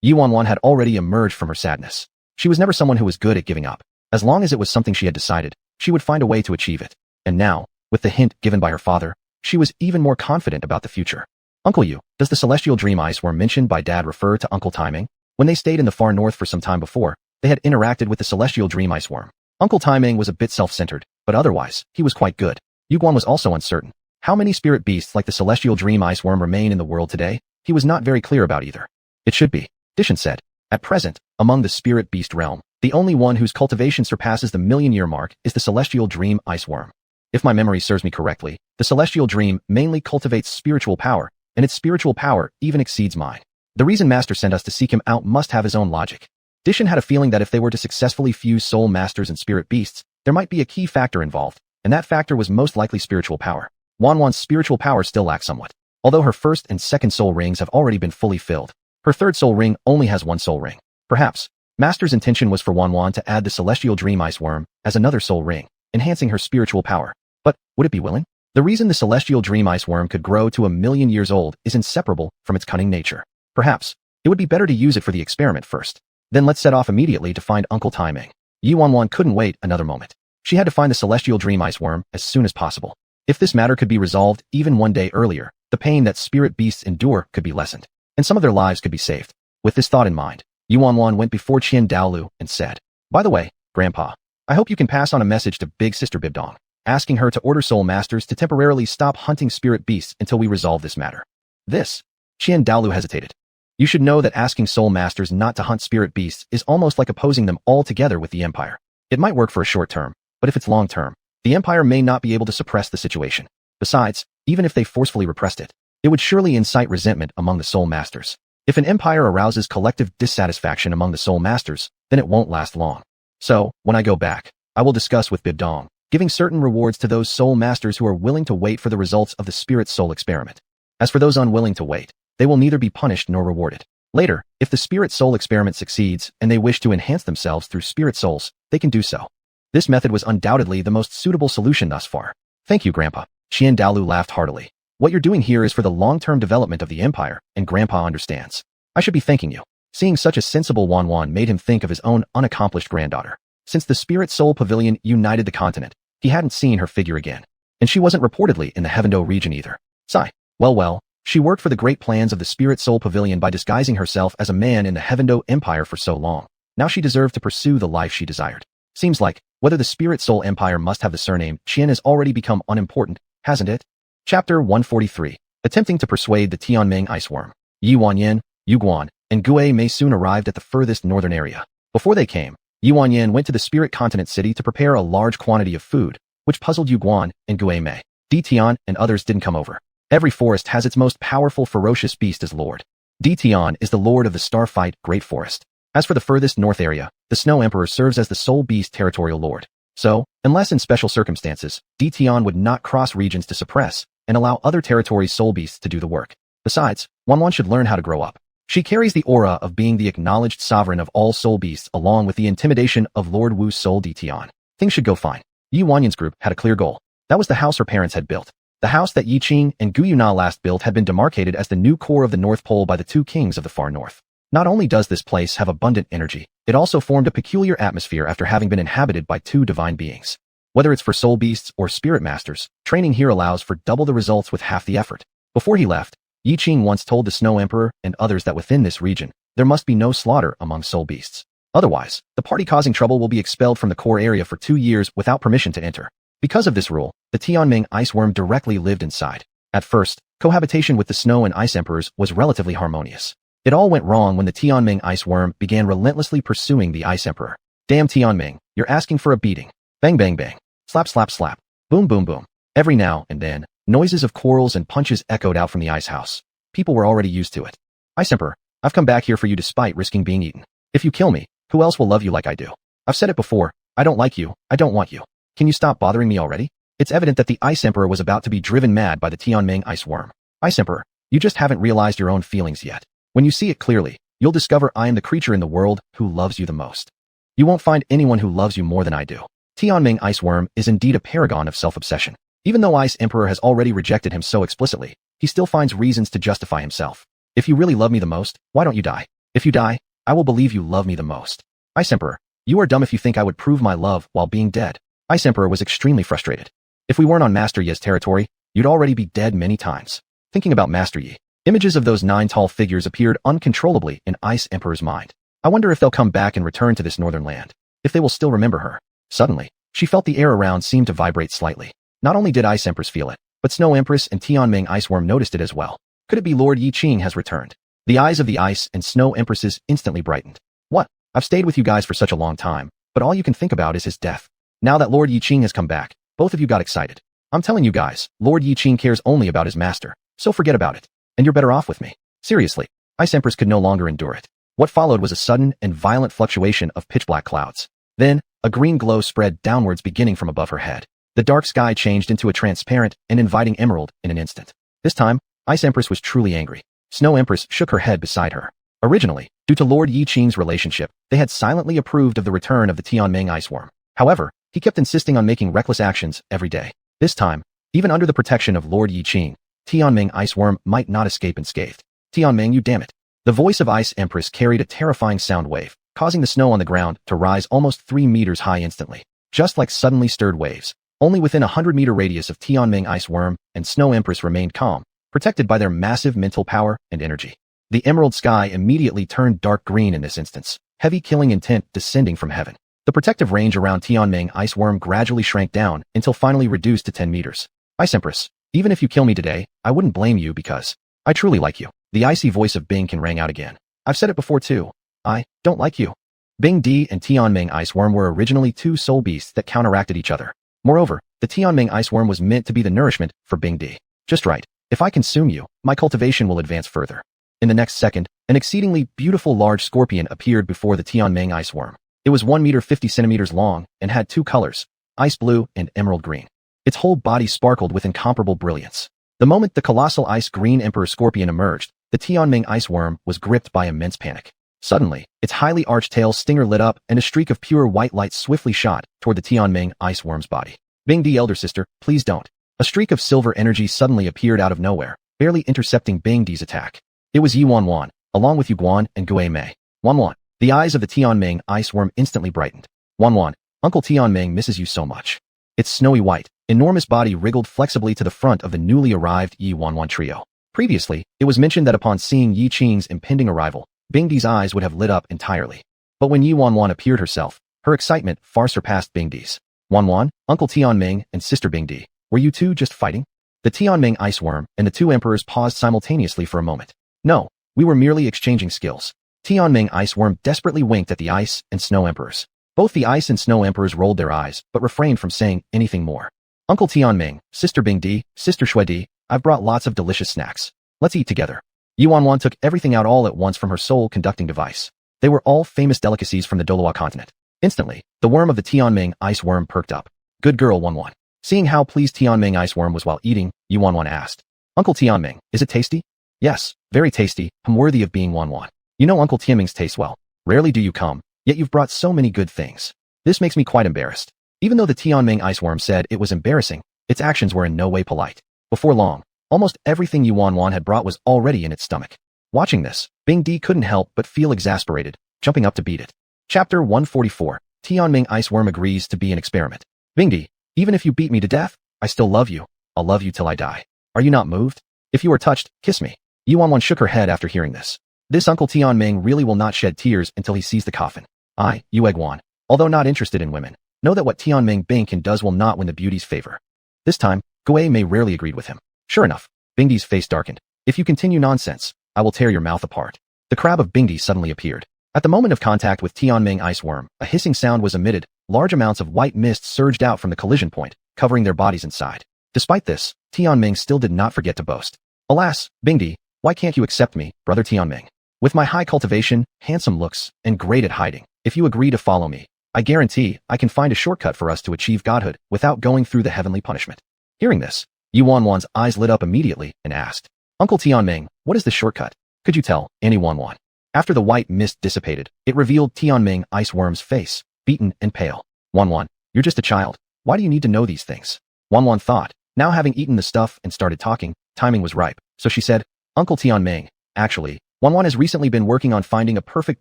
Xuanhuan had already emerged from her sadness. She was never someone who was good at giving up. As long as it was something she had decided, she would find a way to achieve it. And now, with the hint given by her father, she was even more confident about the future. Uncle Yu, does the celestial dream ice worm mentioned by Dad refer to Uncle Timing? When they stayed in the far north for some time before, they had interacted with the celestial dream ice worm. Uncle Timing was a bit self-centered, but otherwise, he was quite good. Yuguan was also uncertain. How many spirit beasts like the celestial dream ice worm remain in the world today? He was not very clear about either. It should be, Dishan said. At present, among the spirit beast realm, the only one whose cultivation surpasses the million-year mark is the celestial dream ice worm. If my memory serves me correctly, the celestial dream mainly cultivates spiritual power, and its spiritual power even exceeds mine. The reason Master sent us to seek him out must have his own logic. Dishan had a feeling that if they were to successfully fuse soul masters and spirit beasts, there might be a key factor involved, and that factor was most likely spiritual power. Xuanhuan's spiritual power still lacks somewhat. Although her first and second soul rings have already been fully filled, her third soul ring only has one soul ring. Perhaps, Master's intention was for Xuanhuan to add the celestial dream ice worm as another soul ring, enhancing her spiritual power. But, would it be willing? The reason the celestial dream ice worm could grow to 1,000,000 years old is inseparable from its cunning nature. Perhaps, it would be better to use it for the experiment first. Then let's set off immediately to find Uncle Timing. Xuanhuan couldn't wait another moment. She had to find the celestial dream ice worm as soon as possible. If this matter could be resolved even one day earlier, the pain that spirit beasts endure could be lessened, and some of their lives could be saved. With this thought in mind, Xuanhuan went before Douluo and said, "By the way, Grandpa, I hope you can pass on a message to Big Sister Bibdong, asking her to order soul masters to temporarily stop hunting spirit beasts until we resolve this matter." This, Douluo hesitated. You should know that asking soul masters not to hunt spirit beasts is almost like opposing them altogether with the Empire. It might work for a short term, but if it's long term, the Empire may not be able to suppress the situation. Besides, even if they forcefully repressed it, it would surely incite resentment among the soul masters. If an empire arouses collective dissatisfaction among the soul masters, then it won't last long. So, when I go back, I will discuss with Bibdong, giving certain rewards to those soul masters who are willing to wait for the results of the spirit soul experiment. As for those unwilling to wait, they will neither be punished nor rewarded. Later, if the spirit soul experiment succeeds and they wish to enhance themselves through spirit souls, they can do so. This method was undoubtedly the most suitable solution thus far. Thank you, Grandpa. Douluo laughed heartily. What you're doing here is for the long-term development of the Empire, and Grandpa understands. I should be thanking you. Seeing such a sensible Xuanhuan made him think of his own unaccomplished granddaughter. Since the Spirit Soul Pavilion united the continent, he hadn't seen her figure again. And she wasn't reportedly in the Heavendo region either. Sigh. Well, she worked for the great plans of the Spirit Soul Pavilion by disguising herself as a man in the Heavendo Empire for so long. Now she deserved to pursue the life she desired. Seems like, whether the Spirit Soul Empire must have the surname Qian has already become unimportant, hasn't it? Chapter 143. Attempting to persuade the Tianming Iceworm. Yi Wanyan, Yuguan, and Gue Mei soon arrived at the furthest northern area. Before they came, Yi Wanyan went to the Spirit Continent City to prepare a large quantity of food, which puzzled Yuguan and Gue Mei. Di Tian and others didn't come over. Every forest has its most powerful ferocious beast as lord. Di Tian is the lord of the Starfight Great Forest. As for the furthest north area, the Snow Emperor serves as the sole beast territorial lord. So, unless in special circumstances, Di Tian would not cross regions to suppress and allow other territories' soul beasts to do the work. Besides, Xuanhuan should learn how to grow up. She carries the aura of being the acknowledged sovereign of all soul beasts along with the intimidation of Lord Wu's soul Di Tian. Things should go fine. Yi Wanyan's group had a clear goal. That was the house her parents had built. The house that Yiqing and Gu Yuna last built had been demarcated as the new core of the North Pole by the two kings of the far north. Not only does this place have abundant energy, it also formed a peculiar atmosphere after having been inhabited by two divine beings. Whether it's for soul beasts or spirit masters, training here allows for double the results with half the effort. Before he left, Yiqing once told the Snow Emperor and others that within this region, there must be no slaughter among soul beasts. Otherwise, the party causing trouble will be expelled from the core area for 2 years without permission to enter. Because of this rule, the Tianming Iceworm directly lived inside. At first, cohabitation with the Snow and Ice Emperors was relatively harmonious. It all went wrong when the Tianming Iceworm began relentlessly pursuing the Ice Emperor. Damn Tianming, you're asking for a beating. Bang bang bang. Slap slap slap. Boom boom boom. Every now and then, noises of quarrels and punches echoed out from the ice house. People were already used to it. Ice Emperor, I've come back here for you despite risking being eaten. If you kill me, who else will love you like I do? I've said it before, I don't like you, I don't want you. Can you stop bothering me already? It's evident that the Ice Emperor was about to be driven mad by the Tianming ice worm. Ice Emperor, you just haven't realized your own feelings yet. When you see it clearly, you'll discover I am the creature in the world who loves you the most. You won't find anyone who loves you more than I do. Tianming ice worm is indeed a paragon of self-obsession. Even though Ice Emperor has already rejected him so explicitly, he still finds reasons to justify himself. If you really love me the most, why don't you die? If you die, I will believe you love me the most. Ice Emperor, you are dumb if you think I would prove my love while being dead. Ice Emperor was extremely frustrated. If we weren't on Master Yi's territory, you'd already be dead many times. Thinking about Master Yi, images of those 9 tall figures appeared uncontrollably in Ice Emperor's mind. I wonder if they'll come back and return to this northern land. If they will still remember her. Suddenly, she felt the air around seem to vibrate slightly. Not only did Ice Empress feel it, but Snow Empress and Tianming Iceworm noticed it as well. Could it be Lord Yiqing has returned? The eyes of the Ice and Snow Empresses instantly brightened. What? I've stayed with you guys for such a long time, but all you can think about is his death. Now that Lord Yiqing has come back, both of you got excited. I'm telling you guys, Lord Yiqing cares only about his master, so forget about it. And you're better off with me. Seriously, Ice Empress could no longer endure it. What followed was a sudden and violent fluctuation of pitch-black clouds. Then, a green glow spread downwards beginning from above her head. The dark sky changed into a transparent and inviting emerald in an instant. This time, Ice Empress was truly angry. Snow Empress shook her head beside her. Originally, due to Lord Yiqing's relationship, they had silently approved of the return of the Tianming Iceworm. However, he kept insisting on making reckless actions every day. This time, even under the protection of Lord Yiqing, Tianming Iceworm might not escape unscathed. Tianming, you damn it. The voice of Ice Empress carried a terrifying sound wave, causing the snow on the ground to rise almost 3 meters high instantly. Just like suddenly stirred waves. Only within a 100-meter radius of Tianming Iceworm and Snow Empress remained calm, protected by their massive mental power and energy. The emerald sky immediately turned dark green in this instance, heavy killing intent descending from heaven. The protective range around Tianming Iceworm gradually shrank down until finally reduced to 10 meters. Ice Empress, even if you kill me today, I wouldn't blame you because I truly like you. The icy voice of Bingkin rang out again. I've said it before too. I don't like you. Bing Di and Tianming Iceworm were originally 2 soul beasts that counteracted each other. Moreover, the Tianming Iceworm was meant to be the nourishment for Bing Di. Just right. If I consume you, my cultivation will advance further. In the next second, an exceedingly beautiful large scorpion appeared before the Tianming Iceworm. It was 1 meter 50 centimeters long and had 2 colors, ice blue and emerald green. Its whole body sparkled with incomparable brilliance. The moment the colossal ice green Emperor Scorpion emerged, the Tianming Iceworm was gripped by immense panic. Suddenly, its highly arched tail stinger lit up and a streak of pure white light swiftly shot toward the Tianming Iceworm's body. Bing Di, elder sister, please don't. A streak of silver energy suddenly appeared out of nowhere, barely intercepting Bing Di's attack. It was Yi Xuanhuan, along with Yuguan and Gue Mei. Xuanhuan. The eyes of the Tianming Iceworm instantly brightened. Xuanhuan, Uncle Tianming misses you so much. Its snowy white, enormous body wriggled flexibly to the front of the newly arrived Yi Xuanhuan trio. Previously, it was mentioned that upon seeing Yiqing's impending arrival, Bing Di's eyes would have lit up entirely. But when Yi Xuanhuan appeared herself, her excitement far surpassed Bing Di's. Xuanhuan, Uncle Tianming, and Sister Bing Di, were you two just fighting? The Tianming Iceworm and the 2 emperors paused simultaneously for a moment. No, we were merely exchanging skills. Tianming Iceworm desperately winked at the Ice and Snow Emperors. Both the Ice and Snow Emperors rolled their eyes, but refrained from saying anything more. Uncle Tianming, Sister Bing Di, Sister Shui Di, I've brought lots of delicious snacks. Let's eat together. Yi Xuanhuan took everything out all at once from her soul-conducting device. They were all famous delicacies from the Douluo continent. Instantly, the worm of the Tianming Iceworm perked up. Good girl, Xuanhuan. Seeing how pleased Tianming Iceworm was while eating, Yi Xuanhuan asked, Uncle Tianming, is it tasty? Yes, very tasty, worthy of being Xuanhuan. You know Uncle Tianming's taste well. Rarely do you come, yet you've brought so many good things. This makes me quite embarrassed. Even though the Tianming Iceworm said it was embarrassing, its actions were in no way polite. Before long, almost everything Yi Xuanhuan had brought was already in its stomach. Watching this, Bing Di couldn't help but feel exasperated, jumping up to beat it. Chapter 144. Tianming Iceworm agrees to be an experiment. Bing Di, even if you beat me to death, I still love you. I'll love you till I die. Are you not moved? If you are touched, kiss me. Yi Xuanhuan shook her head after hearing this. This Uncle Tianming really will not shed tears until he sees the coffin. I, Yu Egguan, although not interested in women, know that what Tianming Bingkin does will not win the beauty's favor. This time, Gue Mei rarely agreed with him. Sure enough, Bing Di's face darkened. If you continue nonsense, I will tear your mouth apart. The crab of Bing Di suddenly appeared. At the moment of contact with Tianming ice worm, a hissing sound was emitted. Large amounts of white mist surged out from the collision point, covering their bodies inside. Despite this, Tianming still did not forget to boast. Alas, Bingdi, why can't you accept me, brother Tianming? With my high cultivation, handsome looks, and great at hiding, if you agree to follow me, I guarantee I can find a shortcut for us to achieve godhood without going through the heavenly punishment. Hearing this, Yuanwan's eyes lit up immediately and asked, Uncle Tianming, what is the shortcut? Could you tell, Annie Yuanwan? After the white mist dissipated, it revealed Tianming ice worm's face, beaten and pale. Yuanwan, you're just a child. Why do you need to know these things? Yuanwan thought. Now having eaten the stuff and started talking, timing was ripe, so she said, Uncle Tianming, actually, Yuanwan has recently been working on finding a perfect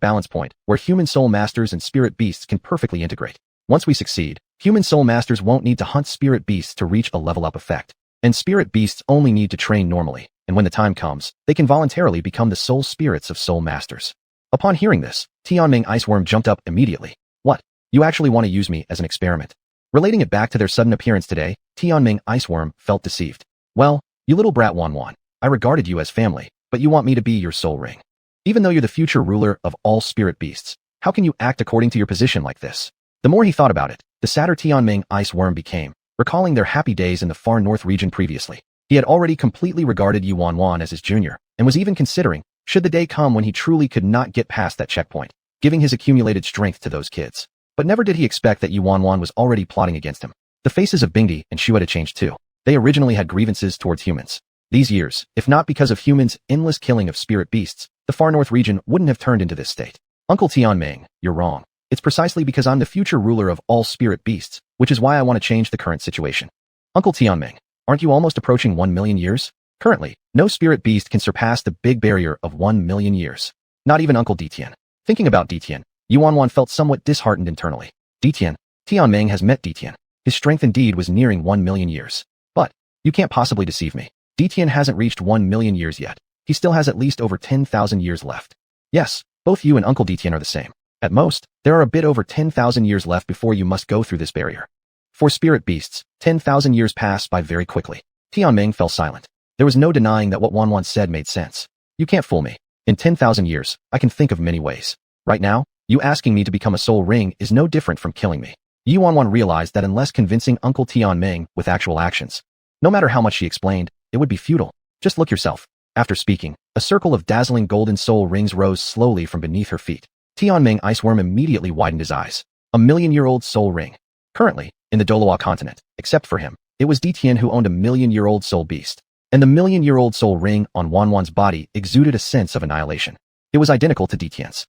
balance point where human soul masters and spirit beasts can perfectly integrate. Once we succeed, human soul masters won't need to hunt spirit beasts to reach a level up effect, and spirit beasts only need to train normally, and when the time comes, they can voluntarily become the soul spirits of soul masters. Upon hearing this, Tianming Iceworm jumped up immediately. What? You actually want to use me as an experiment? Relating it back to their sudden appearance today, Tianming Iceworm felt deceived. Well, you little brat Yuanwan, I regarded you as family, but you want me to be your soul ring. Even though you're the future ruler of all spirit beasts, how can you act according to your position like this? The more he thought about it, the sadder Tianming Iceworm became, recalling their happy days in the far north region previously. He had already completely regarded Yuanwan as his junior, and was even considering, should the day come when he truly could not get past that checkpoint, giving his accumulated strength to those kids. But never did he expect that Yuanwan was already plotting against him. The faces of Bingdi and Shueta changed too. They originally had grievances towards humans. These years, if not because of humans' endless killing of spirit beasts, the far north region wouldn't have turned into this state. Uncle Tianming, you're wrong. It's precisely because I'm the future ruler of all spirit beasts, which is why I want to change the current situation. Uncle Tianming, aren't you almost approaching 1 million years? Currently, no spirit beast can surpass the big barrier of 1 million years. Not even Uncle Ditian. Thinking about Ditian, Yuanwan felt somewhat disheartened internally. Ditian, Tianming has met Ditian. His strength indeed was nearing 1 million years. But, you can't possibly deceive me. Ditian hasn't reached 1 million years yet. He still has at least over 10,000 years left. Yes, both you and Uncle Ditian are the same. At most, there are a bit over 10,000 years left before you must go through this barrier. For spirit beasts, 10,000 years pass by very quickly. Tianming fell silent. There was no denying that what Yuanwan said made sense. You can't fool me. In 10,000 years, I can think of many ways. Right now, you asking me to become a soul ring is no different from killing me. Yuanwan realized that unless convincing Uncle Tianming with actual actions, no matter how much she explained, it would be futile. Just look yourself. After speaking, a circle of dazzling golden soul rings rose slowly from beneath her feet. Tianming Iceworm immediately widened his eyes. A million-year-old soul ring. Currently, in the Douluo continent, except for him, it was Ditian who owned a million-year-old soul beast. And the million-year-old soul ring on Yuanwan's body exuded a sense of annihilation. It was identical to Ditian's.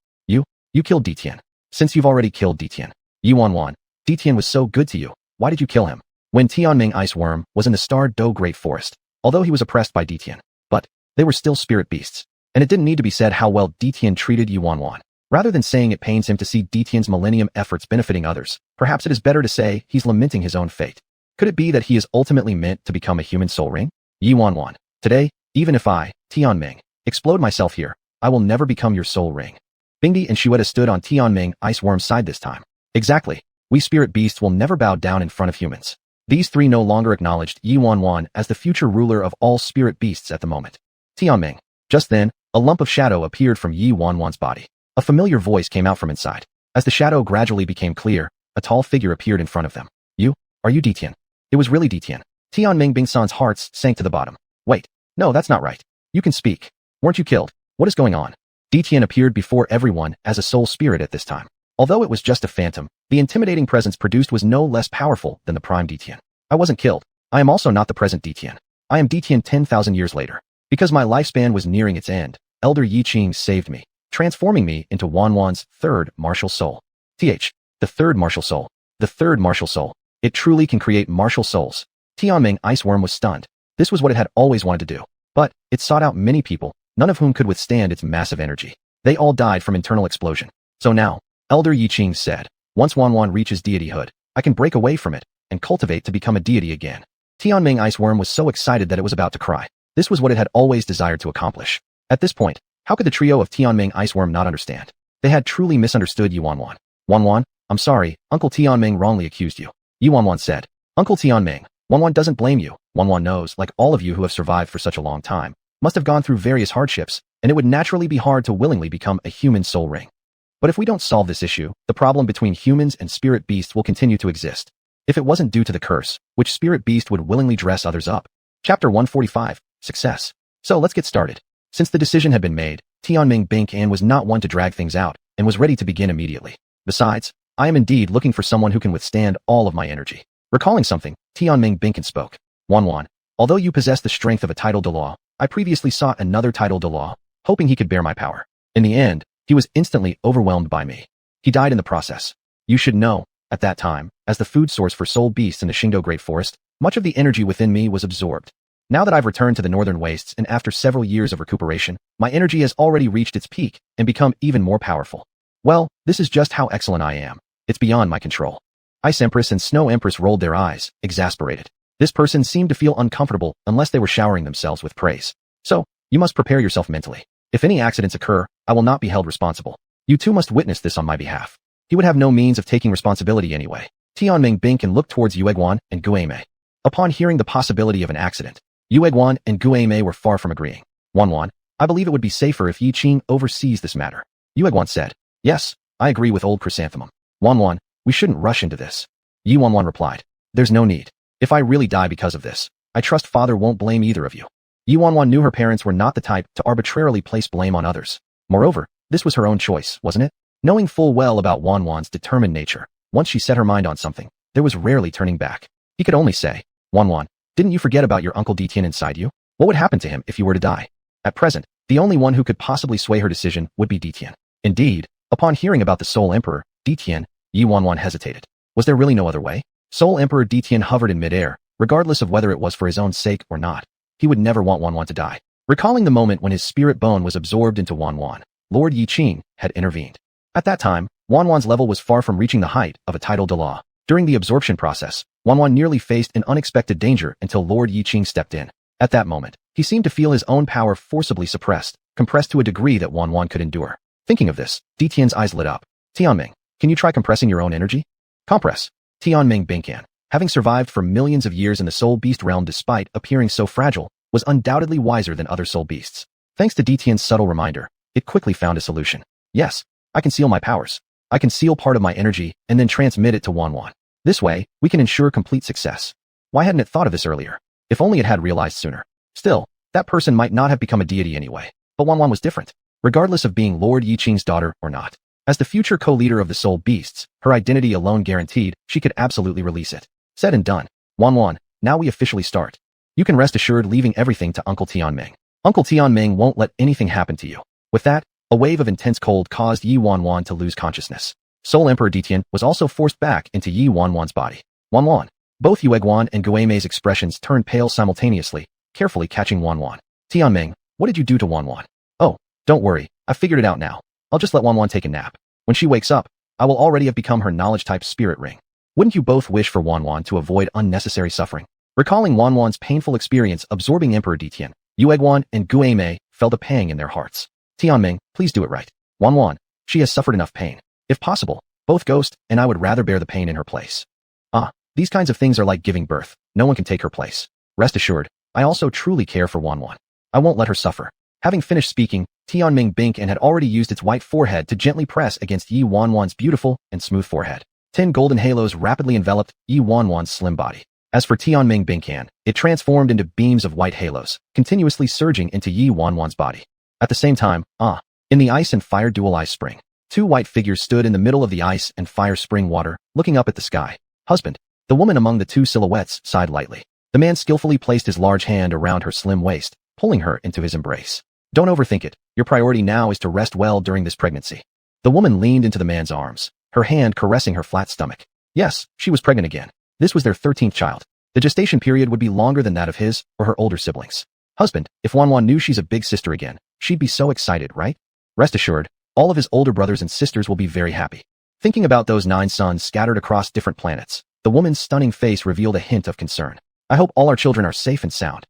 You killed Ditian. Since you've already killed Ditian, Yuanwan, Ditian was so good to you, why did you kill him? When Tianming Iceworm was in the Star Do Great Forest, although he was oppressed by Ditian, but they were still spirit beasts, and it didn't need to be said how well Ditian treated Yuanwan. Rather than saying it pains him to see Ditian's millennium efforts benefiting others, perhaps it is better to say he's lamenting his own fate. Could it be that he is ultimately meant to become a human soul ring? Yuanwan, today, even if I, Tianming, explode myself here, I will never become your soul ring. Bingdi and Shueta stood on Tianming Iceworm's side this time. Exactly. We spirit beasts will never bow down in front of humans. These three no longer acknowledged Yuanwan as the future ruler of all spirit beasts at the moment. Tianming. Just then, a lump of shadow appeared from Yuanwan's body. A familiar voice came out from inside. As the shadow gradually became clear, a tall figure appeared in front of them. Are you Ditian? It was really Ditian. Tianming Bingsan's hearts sank to the bottom. Wait, no, that's not right. You can speak. Weren't you killed? What is going on? Ditian appeared before everyone as a soul spirit at this time. Although it was just a phantom, the intimidating presence produced was no less powerful than the prime Ditian. I wasn't killed. I am also not the present Ditian. I am Ditian 10,000 years later. Because my lifespan was nearing its end, Elder Yiqing saved me, transforming me into Yuanwan's third martial soul. The third martial soul. The third martial soul. It truly can create martial souls. Tianming Iceworm was stunned. This was what it had always wanted to do. But it sought out many people, none of whom could withstand its massive energy. They all died from internal explosion. So now, Elder Yiqing said, once Yuanwan reaches deityhood, I can break away from it and cultivate to become a deity again. Tianming Iceworm was so excited that it was about to cry. This was what it had always desired to accomplish. At this point, how could the trio of Tianming Iceworm not understand? They had truly misunderstood Yuanwan. Yuanwan, I'm sorry, Uncle Tianming wrongly accused you. Yuanwan said, Uncle Tianming, Yuanwan doesn't blame you. Yuanwan knows, like all of you who have survived for such a long time, must have gone through various hardships, and it would naturally be hard to willingly become a human soul ring. But if we don't solve this issue, the problem between humans and spirit beasts will continue to exist. If it wasn't due to the curse, which spirit beast would willingly dress others up? Chapter 145, Success. So let's get started. Since the decision had been made, Tianming Binkan was not one to drag things out and was ready to begin immediately. Besides, I am indeed looking for someone who can withstand all of my energy. Recalling something, Tianming Binkan spoke. Xuanhuan, although you possess the strength of a title Douluo, I previously sought another title Douluo, hoping he could bear my power. In the end, he was instantly overwhelmed by me. He died in the process. You should know, at that time, as the food source for soul beasts in the Xingdou Great Forest, much of the energy within me was absorbed. Now that I've returned to the northern wastes and after several years of recuperation, my energy has already reached its peak and become even more powerful. Well, this is just how excellent I am. It's beyond my control. Ice Empress and Snow Empress rolled their eyes, exasperated. This person seemed to feel uncomfortable unless they were showering themselves with praise. So, you must prepare yourself mentally. If any accidents occur, I will not be held responsible. You too must witness this on my behalf. He would have no means of taking responsibility anyway. Tianming Binkan looked towards Yueguan and Guemei. Upon hearing the possibility of an accident, Yueguan and Guemei were far from agreeing. Xuanhuan, I believe it would be safer if Yiqing oversees this matter. Yueguan said. Yes, I agree with old Chrysanthemum. Xuanhuan, we shouldn't rush into this. Xuanhuan replied. There's no need. If I really die because of this, I trust father won't blame either of you. Xuanhuan knew her parents were not the type to arbitrarily place blame on others. Moreover, this was her own choice, wasn't it? Knowing full well about Xuanhuan's determined nature, once she set her mind on something, there was rarely turning back. He could only say, Xuanhuan, didn't you forget about your Uncle Detian inside you? What would happen to him if you were to die? At present, the only one who could possibly sway her decision would be Detian. Indeed, upon hearing about the Soul Emperor, Detian, Xuanhuan hesitated. Was there really no other way? Soul Emperor Detian hovered in midair, regardless of whether it was for his own sake or not. He would never want Xuanhuan to die. Recalling the moment when his spirit bone was absorbed into Xuanhuan, Lord Yiqing had intervened. At that time, Xuanhuan's level was far from reaching the height of a title Douluo. During the absorption process, Xuanhuan nearly faced an unexpected danger until Lord Yiqing stepped in. At that moment, he seemed to feel his own power forcibly suppressed, compressed to a degree that Xuanhuan could endure. Thinking of this, Detian's eyes lit up. Tianming, can you try compressing your own energy? Compress. Tianming Binkan, having survived for millions of years in the soul beast realm despite appearing so fragile, was undoubtedly wiser than other soul beasts. Thanks to Detian's subtle reminder, it quickly found a solution. Yes, I can seal my powers. I can seal part of my energy and then transmit it to Xuanhuan. This way, we can ensure complete success. Why hadn't it thought of this earlier? If only it had realized sooner. Still, that person might not have become a deity anyway. But Xuanhuan was different, regardless of being Lord Yiqing's daughter or not. As the future co-leader of the soul beasts, her identity alone guaranteed, she could absolutely release it. Said and done. Xuanhuan, now we officially start. You can rest assured leaving everything to Uncle Tianming. Uncle Tianming won't let anything happen to you. With that, a wave of intense cold caused Xuanhuan to lose consciousness. Soul Emperor Detian was also forced back into Xuanhuan's body. Xuanhuan. Both Yueguan and Guemei's expressions turned pale simultaneously, carefully catching Xuanhuan. Tianming, what did you do to Xuanhuan? Oh, don't worry, I figured it out now. I'll just let Xuanhuan take a nap. When she wakes up, I will already have become her knowledge-type spirit ring. Wouldn't you both wish for Xuanhuan to avoid unnecessary suffering? Recalling Xuanhuan's painful experience absorbing Emperor Detian, Yueguan and Guemei felt a pang in their hearts. Tianming, please do it right. Xuanhuan, she has suffered enough pain. If possible, both Ghost and I would rather bear the pain in her place. These kinds of things are like giving birth. No one can take her place. Rest assured, I also truly care for Xuanhuan. I won't let her suffer. Having finished speaking, Tianming Binkan had already used its white forehead to gently press against Xuanhuan's beautiful and smooth forehead. 10 golden halos rapidly enveloped Xuanhuan's slim body. As for Tianming Binkan, it transformed into beams of white halos, continuously surging into Xuanhuan's body. At the same time, in the ice and fire dualized spring, 2 white figures stood in the middle of the ice and fire spring water, looking up at the sky. Husband. The woman among the 2 silhouettes sighed lightly. The man skillfully placed his large hand around her slim waist, pulling her into his embrace. Don't overthink it. Your priority now is to rest well during this pregnancy. The woman leaned into the man's arms, her hand caressing her flat stomach. Yes, she was pregnant again. This was their 13th child. The gestation period would be longer than that of his or her older siblings. Husband, if Xuanhuan knew she's a big sister again, she'd be so excited, right? Rest assured, all of his older brothers and sisters will be very happy. Thinking about those 9 sons scattered across different planets, the woman's stunning face revealed a hint of concern. I hope all our children are safe and sound.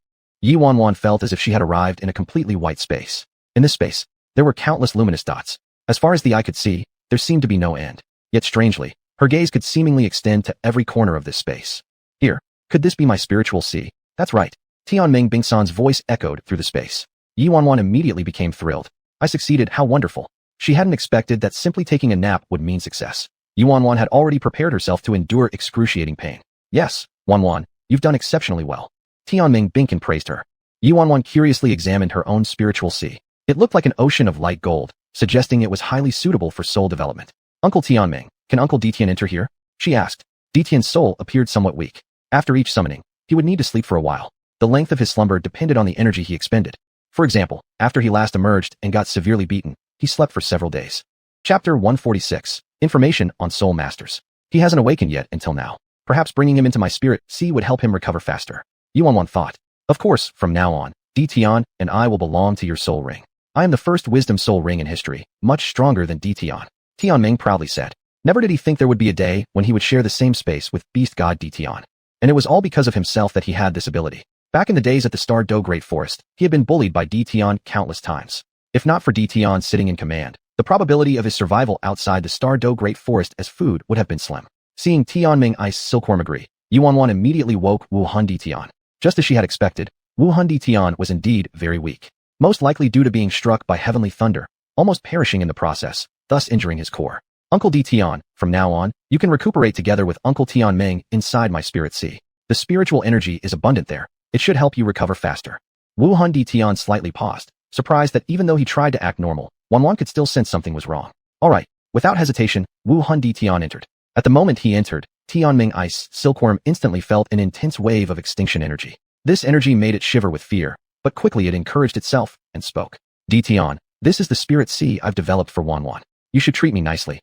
Xuanhuan felt as if she had arrived in a completely white space. In this space, there were countless luminous dots. As far as the eye could see, there seemed to be no end. Yet strangely, her gaze could seemingly extend to every corner of this space. Here, could this be my spiritual sea? That's right. Tianming Bingsan's voice echoed through the space. Xuanhuan immediately became thrilled. I succeeded, how wonderful. She hadn't expected that simply taking a nap would mean success. Xuanhuan had already prepared herself to endure excruciating pain. Yes, Xuanhuan, you've done exceptionally well. Tianming Binkin praised her. Xuanhuan curiously examined her own spiritual sea. It looked like an ocean of light gold, suggesting it was highly suitable for soul development. Uncle Tianming, can Uncle Detian enter here? She asked. Detian's soul appeared somewhat weak. After each summoning, he would need to sleep for a while. The length of his slumber depended on the energy he expended. For example, after he last emerged and got severely beaten, he slept for several days. Chapter 146. Information on Soul Masters. He hasn't awakened yet until now. Perhaps bringing him into my spirit sea would help him recover faster. Xuanhuan thought. Of course, from now on, Detian and I will belong to your soul ring. I am the first wisdom soul ring in history, much stronger than Detian. Tianming proudly said. Never did he think there would be a day when he would share the same space with beast god Detian. And it was all because of himself that he had this ability. Back in the days at the Stardo Great Forest, he had been bullied by Detian countless times. If not for Detian sitting in command, the probability of his survival outside the Stardo Great Forest as food would have been slim. Seeing Tianming ice silkworm agree, Xuanhuan immediately woke Wuhan Detian. Just as she had expected, Wuhan Detian was indeed very weak. Most likely due to being struck by heavenly thunder, almost perishing in the process, thus injuring his core. Uncle Detian, from now on, you can recuperate together with Uncle Tianming inside my spirit sea. The spiritual energy is abundant there. It should help you recover faster. Wuhan Detian slightly paused, surprised that even though he tried to act normal, Xuanhuan could still sense something was wrong. Alright, without hesitation, Wuhan Detian entered. At the moment he entered, Tianming ice silkworm instantly felt an intense wave of extinction energy. This energy made it shiver with fear, but quickly it encouraged itself and spoke. Detian, this is the spirit sea I've developed for Xuanhuan. You should treat me nicely.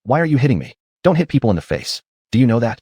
Why are you hitting me? Don't hit people in the face. Do you know that?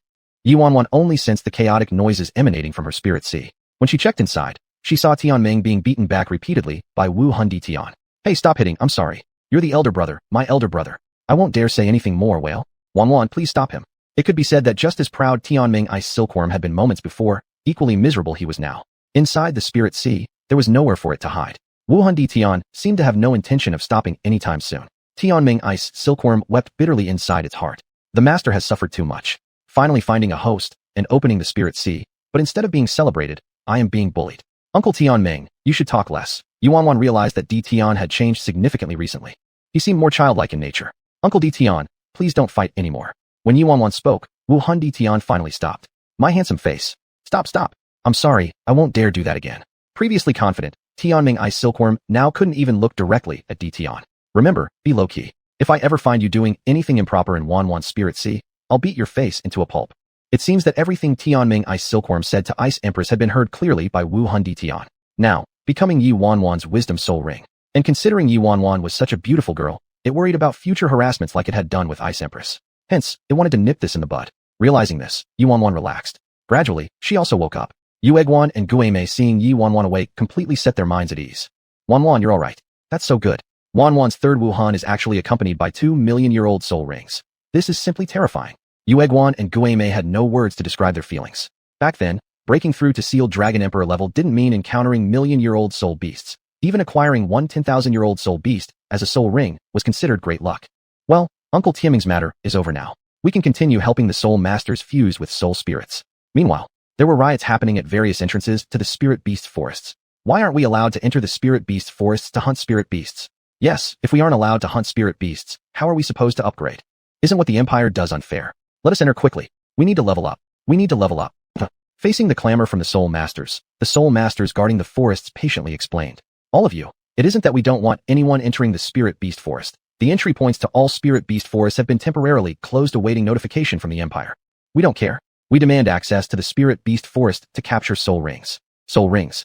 Xuanhuan only sensed the chaotic noises emanating from her spirit sea. When she checked inside, she saw Tianming being beaten back repeatedly by Wuhan Detian. Hey, stop hitting, I'm sorry. You're the elder brother, my elder brother. I won't dare say anything more, whale. Xuanhuan, please stop him. It could be said that just as proud Tianming ice silkworm had been moments before, equally miserable he was now. Inside the spirit sea, there was nowhere for it to hide. Wuhan Detian seemed to have no intention of stopping anytime soon. Tianming ice silkworm wept bitterly inside its heart. The master has suffered too much. Finally finding a host and opening the spirit sea, but instead of being celebrated, I am being bullied. Uncle Tianming, you should talk less. Xuanhuan realized that Detian had changed significantly recently. He seemed more childlike in nature. Uncle Detian, please don't fight anymore. When Xuanhuan spoke, Wuhan Detian finally stopped. My handsome face. Stop. I'm sorry, I won't dare do that again. Previously confident, Tianming ice silkworm now couldn't even look directly at Detian. Remember, be low-key. If I ever find you doing anything improper in Xuanhuan's spirit sea, I'll beat your face into a pulp. It seems that everything Tianming ice silkworm said to Ice Empress had been heard clearly by Wuhan Detian. Now, becoming Xuanhuan's wisdom soul ring. And considering Xuanhuan was such a beautiful girl, it worried about future harassments like it had done with Ice Empress. Hence, it wanted to nip this in the bud. Realizing this, Xuanhuan relaxed. Gradually, she also woke up. Yueguan and Guimei seeing Xuanhuan awake completely set their minds at ease. Xuanhuan, you're alright. That's so good. Xuanhuan's third Wuhan is actually accompanied by 2 million-year-old soul rings. This is simply terrifying. Yueguan and Guimei had no words to describe their feelings. Back then, breaking through to sealed Dragon Emperor level didn't mean encountering million-year-old soul beasts. Even acquiring one 10,000-year-old soul beast as a soul ring was considered great luck. Well, Uncle Tianming's matter is over now. We can continue helping the soul masters fuse with soul spirits. Meanwhile, there were riots happening at various entrances to the spirit beast forests. Why aren't we allowed to enter the spirit beast forests to hunt spirit beasts? Yes, if we aren't allowed to hunt spirit beasts, how are we supposed to upgrade? Isn't what the Empire does unfair? Let us enter quickly. We need to level up. Facing the clamor from the soul masters guarding the forests patiently explained. All of you, it isn't that we don't want anyone entering the spirit beast forest. The entry points to all spirit beast forests have been temporarily closed awaiting notification from the Empire. We don't care. We demand access to the spirit beast forest to capture soul rings. Soul rings.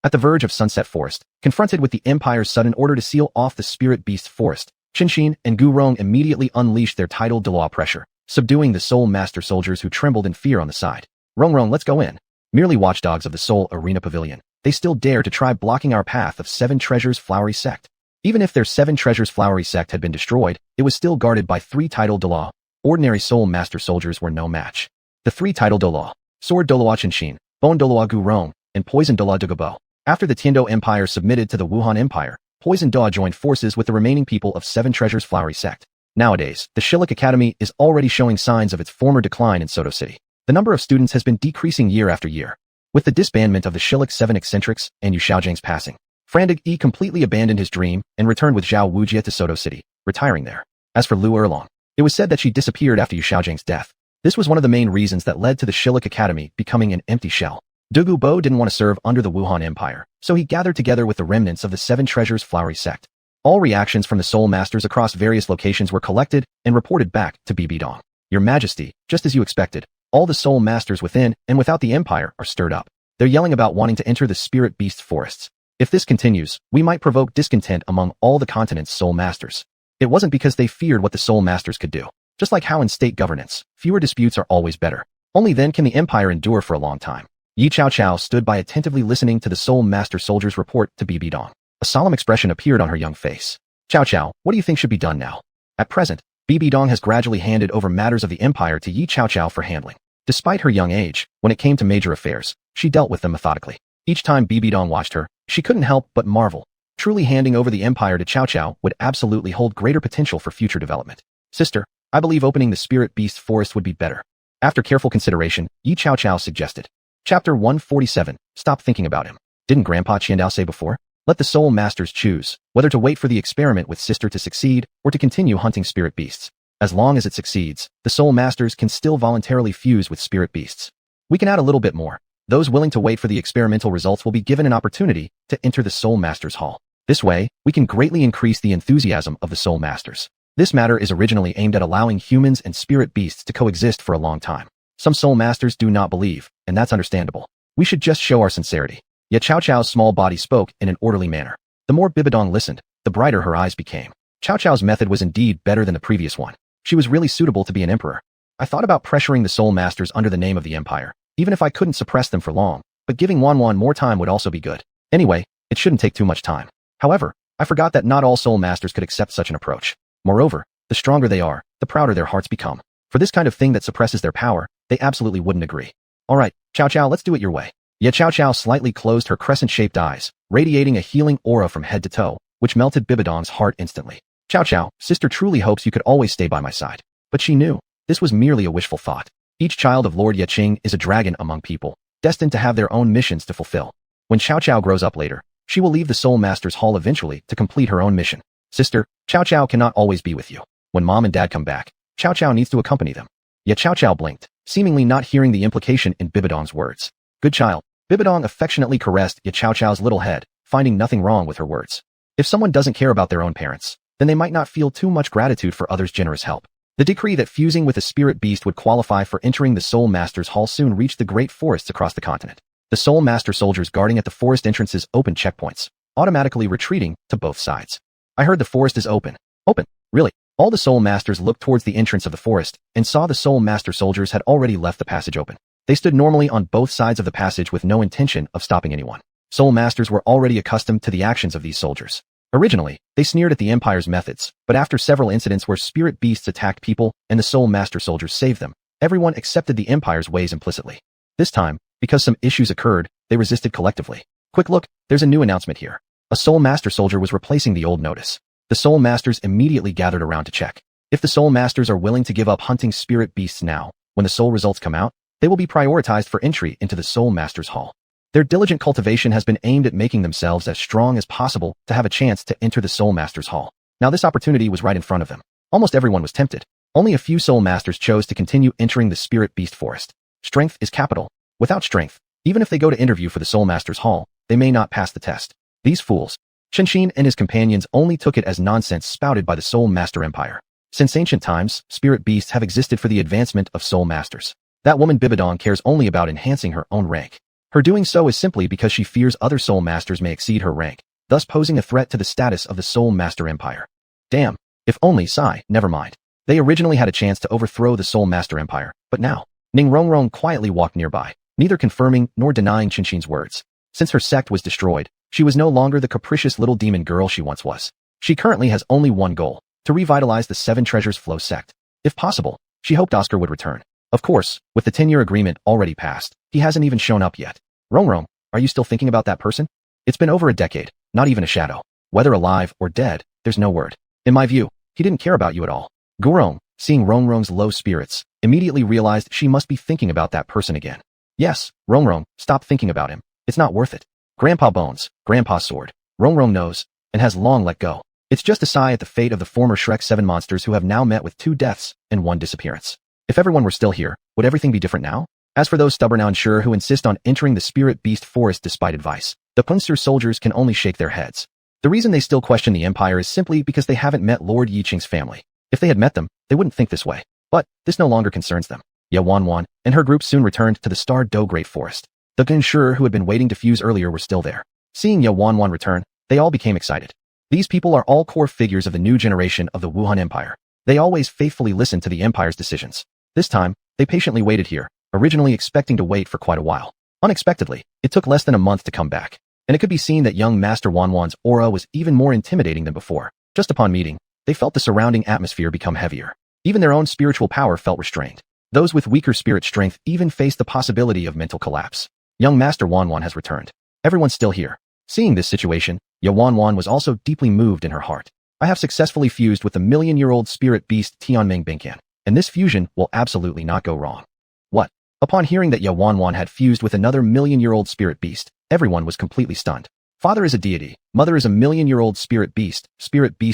At the verge of Sunset Forest, confronted with the Empire's sudden order to seal off the spirit beast forest, Qinshin and Gu Rong immediately unleashed their tidal Douluo pressure, subduing the soul master soldiers who trembled in fear on the side. Rong, let's go in. Merely watchdogs of the soul arena pavilion, they still dare to try blocking our path of 7 Treasures Flowery Sect. Even if their 7 Treasures Flowery Sect had been destroyed, it was still guarded by 3 tidal Douluo. Ordinary soul master soldiers were no match. The 3 tidal Douluo, Sword Douluo Qinshin, Bone Douluo Gu Rong, and Poison Douluo Dugabo. After the Tiando Empire submitted to the Wuhan Empire, Poison Douluo joined forces with the remaining people of 7 Treasures Flowery Sect. Nowadays, the Shrek Academy is already showing signs of its former decline in Soto City. The number of students has been decreasing year after year. With the disbandment of the Shrek 7 Eccentrics and Yu Xiaojing's passing, Frantic Yi completely abandoned his dream and returned with Zhao Wujie to Soto City, retiring there. As for Lu Erlong, it was said that she disappeared after Yu Xiaojing's death. This was one of the main reasons that led to the Shrek Academy becoming an empty shell. Douluo Bo didn't want to serve under the Wuhan Empire, so he gathered together with the remnants of the Seven Treasures Flowery sect. All reactions from the Soul Masters across various locations were collected and reported back to Bibidong. Your Majesty, just as you expected, all the Soul Masters within and without the Empire are stirred up. They're yelling about wanting to enter the Spirit Beast forests. If this continues, we might provoke discontent among all the continent's Soul Masters. It wasn't because they feared what the Soul Masters could do. Just like how in state governance, fewer disputes are always better. Only then can the Empire endure for a long time. Yi Chao stood by attentively listening to the Soul Master soldier's report to Bibidong. A solemn expression appeared on her young face. Chao, what do you think should be done now? At present, Bibidong has gradually handed over matters of the Empire to Yi Chao for handling. Despite her young age, when it came to major affairs, she dealt with them methodically. Each time Bibidong watched her, she couldn't help but marvel. Truly handing over the Empire to Chao would absolutely hold greater potential for future development. Sister, I believe opening the Spirit Beast Forest would be better. After careful consideration, Yi Chao suggested. Chapter 147, Stop thinking about him. Didn't Grandpa Qiandao say before? Let the Soul Masters choose whether to wait for the experiment with Sister to succeed or to continue hunting Spirit Beasts. As long as it succeeds, the Soul Masters can still voluntarily fuse with Spirit Beasts. We can add a little bit more. Those willing to wait for the experimental results will be given an opportunity to enter the Soul Masters Hall. This way, we can greatly increase the enthusiasm of the Soul Masters. This matter is originally aimed at allowing humans and Spirit Beasts to coexist for a long time. Some Soul Masters do not believe, and that's understandable. We should just show our sincerity. Yet Chao's small body spoke in an orderly manner. The more Bibidong listened, the brighter her eyes became. Chao's method was indeed better than the previous one. She was really suitable to be an emperor. I thought about pressuring the Soul Masters under the name of the Empire, even if I couldn't suppress them for long, but giving Xuanhuan more time would also be good. Anyway, it shouldn't take too much time. However, I forgot that not all Soul Masters could accept such an approach. Moreover, the stronger they are, the prouder their hearts become. For this kind of thing that suppresses their power, they absolutely wouldn't agree. Alright, Chao, let's do it your way. Yet Chao slightly closed her crescent-shaped eyes, radiating a healing aura from head to toe, which melted Bibidong's heart instantly. Chao, sister truly hopes you could always stay by my side. But she knew, this was merely a wishful thought. Each child of Lord Yiqing is a dragon among people, destined to have their own missions to fulfill. When Chao grows up later, she will leave the Soul Master's Hall eventually to complete her own mission. Sister, Chao cannot always be with you. When Mom and Dad come back, Chao needs to accompany them. Yet Chao blinked, seemingly not hearing the implication in Bibidong's words. Good child. Bibidong affectionately caressed Chao's little head, finding nothing wrong with her words. If someone doesn't care about their own parents, then they might not feel too much gratitude for others' generous help. The decree that fusing with a spirit beast would qualify for entering the Soul Master's Hall soon reached the great forests across the continent. The Soul Master soldiers guarding at the forest entrances opened checkpoints, automatically retreating to both sides. I heard the forest is open. Open? Really? All the Soul Masters looked towards the entrance of the forest and saw the Soul Master soldiers had already left the passage open. They stood normally on both sides of the passage with no intention of stopping anyone. Soul Masters were already accustomed to the actions of these soldiers. Originally, they sneered at the Empire's methods, but after several incidents where spirit beasts attacked people and the Soul Master soldiers saved them, everyone accepted the Empire's ways implicitly. This time, because some issues occurred, they resisted collectively. Quick look, there's a new announcement here. A Soul Master soldier was replacing the old notice. The Soul Masters immediately gathered around to check. If the Soul Masters are willing to give up hunting spirit beasts now, when the soul results come out, they will be prioritized for entry into the Soul Master's Hall. Their diligent cultivation has been aimed at making themselves as strong as possible to have a chance to enter the Soul Master's Hall. Now this opportunity was right in front of them. Almost everyone was tempted. Only a few Soul Masters chose to continue entering the Spirit Beast Forest. Strength is capital. Without strength, even if they go to interview for the Soul Master's Hall, they may not pass the test. These fools. Shenxin and his companions only took it as nonsense spouted by the Soul Master Empire. Since ancient times, spirit beasts have existed for the advancement of Soul Masters. That woman Bibidong cares only about enhancing her own rank. Her doing so is simply because she fears other Soul Masters may exceed her rank, thus posing a threat to the status of the Soul Master Empire. Damn, if only never mind. They originally had a chance to overthrow the Soul Master Empire, but now, Ning Rongrong quietly walked nearby, neither confirming nor denying Shenxin's words. Since her sect was destroyed, she was no longer the capricious little demon girl she once was. She currently has only one goal, to revitalize the Seven Treasures Flow sect. If possible, she hoped Oscar would return. Of course, with the 10-year agreement already passed, he hasn't even shown up yet. Rongrong, are you still thinking about that person? It's been over a decade, not even a shadow. Whether alive or dead, there's no word. In my view, he didn't care about you at all. Gurong, seeing Rongrong's low spirits, immediately realized she must be thinking about that person again. Yes, Rongrong, stop thinking about him. It's not worth it. Grandpa Bones, Grandpa's sword. Rong Rong knows, and has long let go. It's just a sigh at the fate of the former Shrek 7 monsters who have now met with 2 deaths and 1 disappearance. If everyone were still here, would everything be different now? As for those stubborn unsure who insist on entering the spirit beast forest despite advice, the Punster soldiers can only shake their heads. The reason they still question the Empire is simply because they haven't met Lord Yiqing's family. If they had met them, they wouldn't think this way. But this no longer concerns them. Xuanhuan and her group soon returned to the Star Do Great Forest. The Gunshur who had been waiting to fuse earlier were still there. Seeing Xuanhuan return, they all became excited. These people are all core figures of the new generation of the Wuhan Empire. They always faithfully listen to the Empire's decisions. This time, they patiently waited here, originally expecting to wait for quite a while. Unexpectedly, it took less than a month to come back, and it could be seen that young Master Xuanhuan's aura was even more intimidating than before. Just upon meeting, they felt the surrounding atmosphere become heavier. Even their own spiritual power felt restrained. Those with weaker spirit strength even faced the possibility of mental collapse. Young Master Xuanhuan has returned. Everyone's still here. Seeing this situation, Xuanhuan was also deeply moved in her heart. I have successfully fused with the million-year-old spirit beast Tianming Binkan, and this fusion will absolutely not go wrong. What? Upon hearing that Xuanhuan had fused with another million-year-old spirit beast, everyone was completely stunned. Father is a deity, mother is a million-year-old spirit beast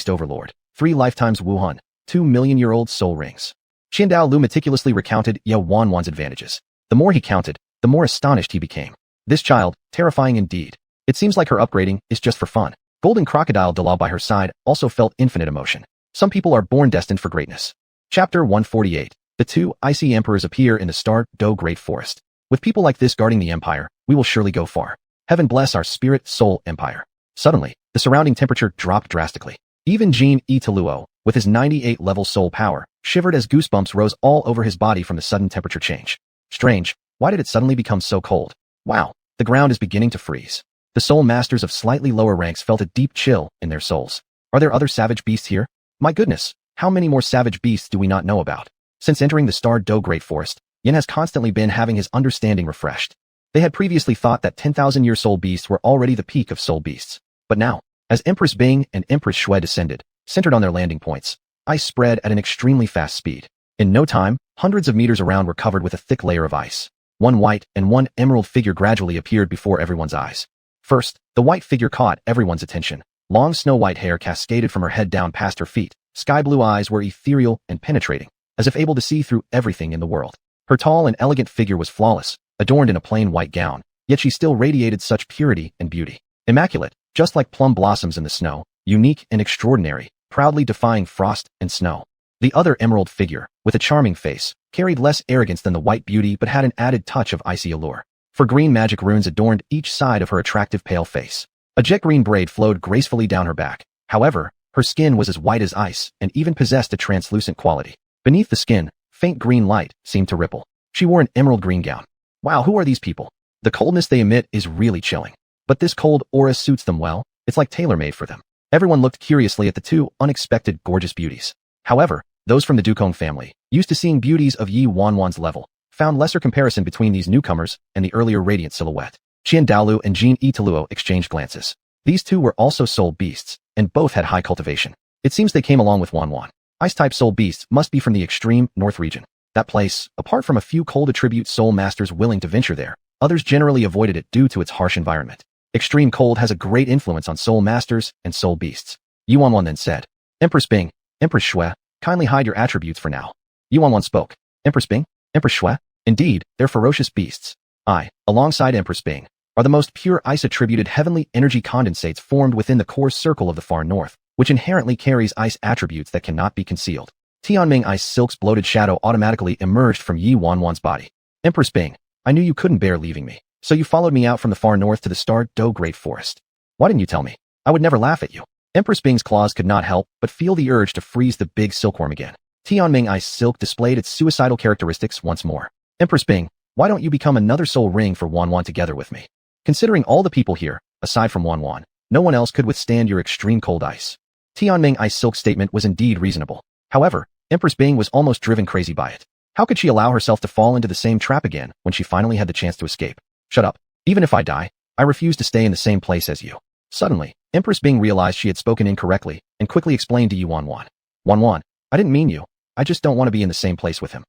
overlord, 3 lifetimes Wuhan, 2 million-year-old soul rings. Qiandao Lu meticulously recounted Xuanhuan's advantages. The more he counted, the more astonished he became. This child, terrifying indeed. It seems like her upgrading is just for fun. Golden Crocodile Douluo by her side also felt infinite emotion. Some people are born destined for greatness. Chapter 148. The 2 icy emperors appear in the Star Do Great Forest. With people like this guarding the Empire, we will surely go far. Heaven bless our spirit soul empire. Suddenly, the surrounding temperature dropped drastically. Even Jin Italuo, with his 98-level soul power, shivered as goosebumps rose all over his body from the sudden temperature change. Strange, why did it suddenly become so cold? Wow, the ground is beginning to freeze. The soul masters of slightly lower ranks felt a deep chill in their souls. Are there other savage beasts here? My goodness, how many more savage beasts do we not know about? Since entering the Star Do Great Forest, Yin has constantly been having his understanding refreshed. They had previously thought that 10,000-year soul beasts were already the peak of soul beasts. But now, as Empress Bing and Empress Shui descended, centered on their landing points, ice spread at an extremely fast speed. In no time, hundreds of meters around were covered with a thick layer of ice. One white and one emerald figure gradually appeared before everyone's eyes. First, the white figure caught everyone's attention. Long snow-white hair cascaded from her head down past her feet. Sky-blue eyes were ethereal and penetrating, as if able to see through everything in the world. Her tall and elegant figure was flawless, adorned in a plain white gown, yet she still radiated such purity and beauty. Immaculate, just like plum blossoms in the snow, unique and extraordinary, proudly defying frost and snow. The other emerald figure, with a charming face, carried less arrogance than the white beauty but had an added touch of icy allure. For green magic runes adorned each side of her attractive pale face. A jet green braid flowed gracefully down her back. However, her skin was as white as ice and even possessed a translucent quality. Beneath the skin, faint green light seemed to ripple. She wore an emerald green gown. Wow, who are these people? The coldness they emit is really chilling. But this cold aura suits them well. It's like tailor-made for them. Everyone looked curiously at the 2 unexpected gorgeous beauties. However, those from the Dukong family, used to seeing beauties of Yi Wanwan's level, found lesser comparison between these newcomers and the earlier radiant silhouette. Qian Daolu and Jin Italuo exchanged glances. These 2 were also soul beasts, and both had high cultivation. It seems they came along with Wanwan. Ice-type soul beasts must be from the extreme north region. That place, apart from a few cold attribute soul masters willing to venture there, others generally avoided it due to its harsh environment. Extreme cold has a great influence on soul masters and soul beasts. Yuanwan then said, Empress Bing, Empress Shui, kindly hide your attributes for now. Yuanwan spoke. Empress Bing, Empress Shui, indeed, they're ferocious beasts. I, alongside Empress Bing, are the most pure ice-attributed heavenly energy condensates formed within the core circle of the far north, which inherently carries ice attributes that cannot be concealed. Tianming Ice Silk's bloated shadow automatically emerged from Yi Wanwan's body. Empress Bing, I knew you couldn't bear leaving me, so you followed me out from the far north to the Star Do Great Forest. Why didn't you tell me? I would never laugh at you. Empress Bing's claws could not help but feel the urge to freeze the big silkworm again. Tianming Ice Silk displayed its suicidal characteristics once more. Empress Bing, why don't you become another soul ring for Wanwan together with me? Considering all the people here, aside from Wanwan, no one else could withstand your extreme cold ice. Tianming Ice Silk's statement was indeed reasonable. However, Empress Bing was almost driven crazy by it. How could she allow herself to fall into the same trap again when she finally had the chance to escape? Shut up. Even if I die, I refuse to stay in the same place as you. Suddenly, Empress Bing realized she had spoken incorrectly and quickly explained to Yuanwan. Wanwan, I didn't mean you. I just don't want to be in the same place with him.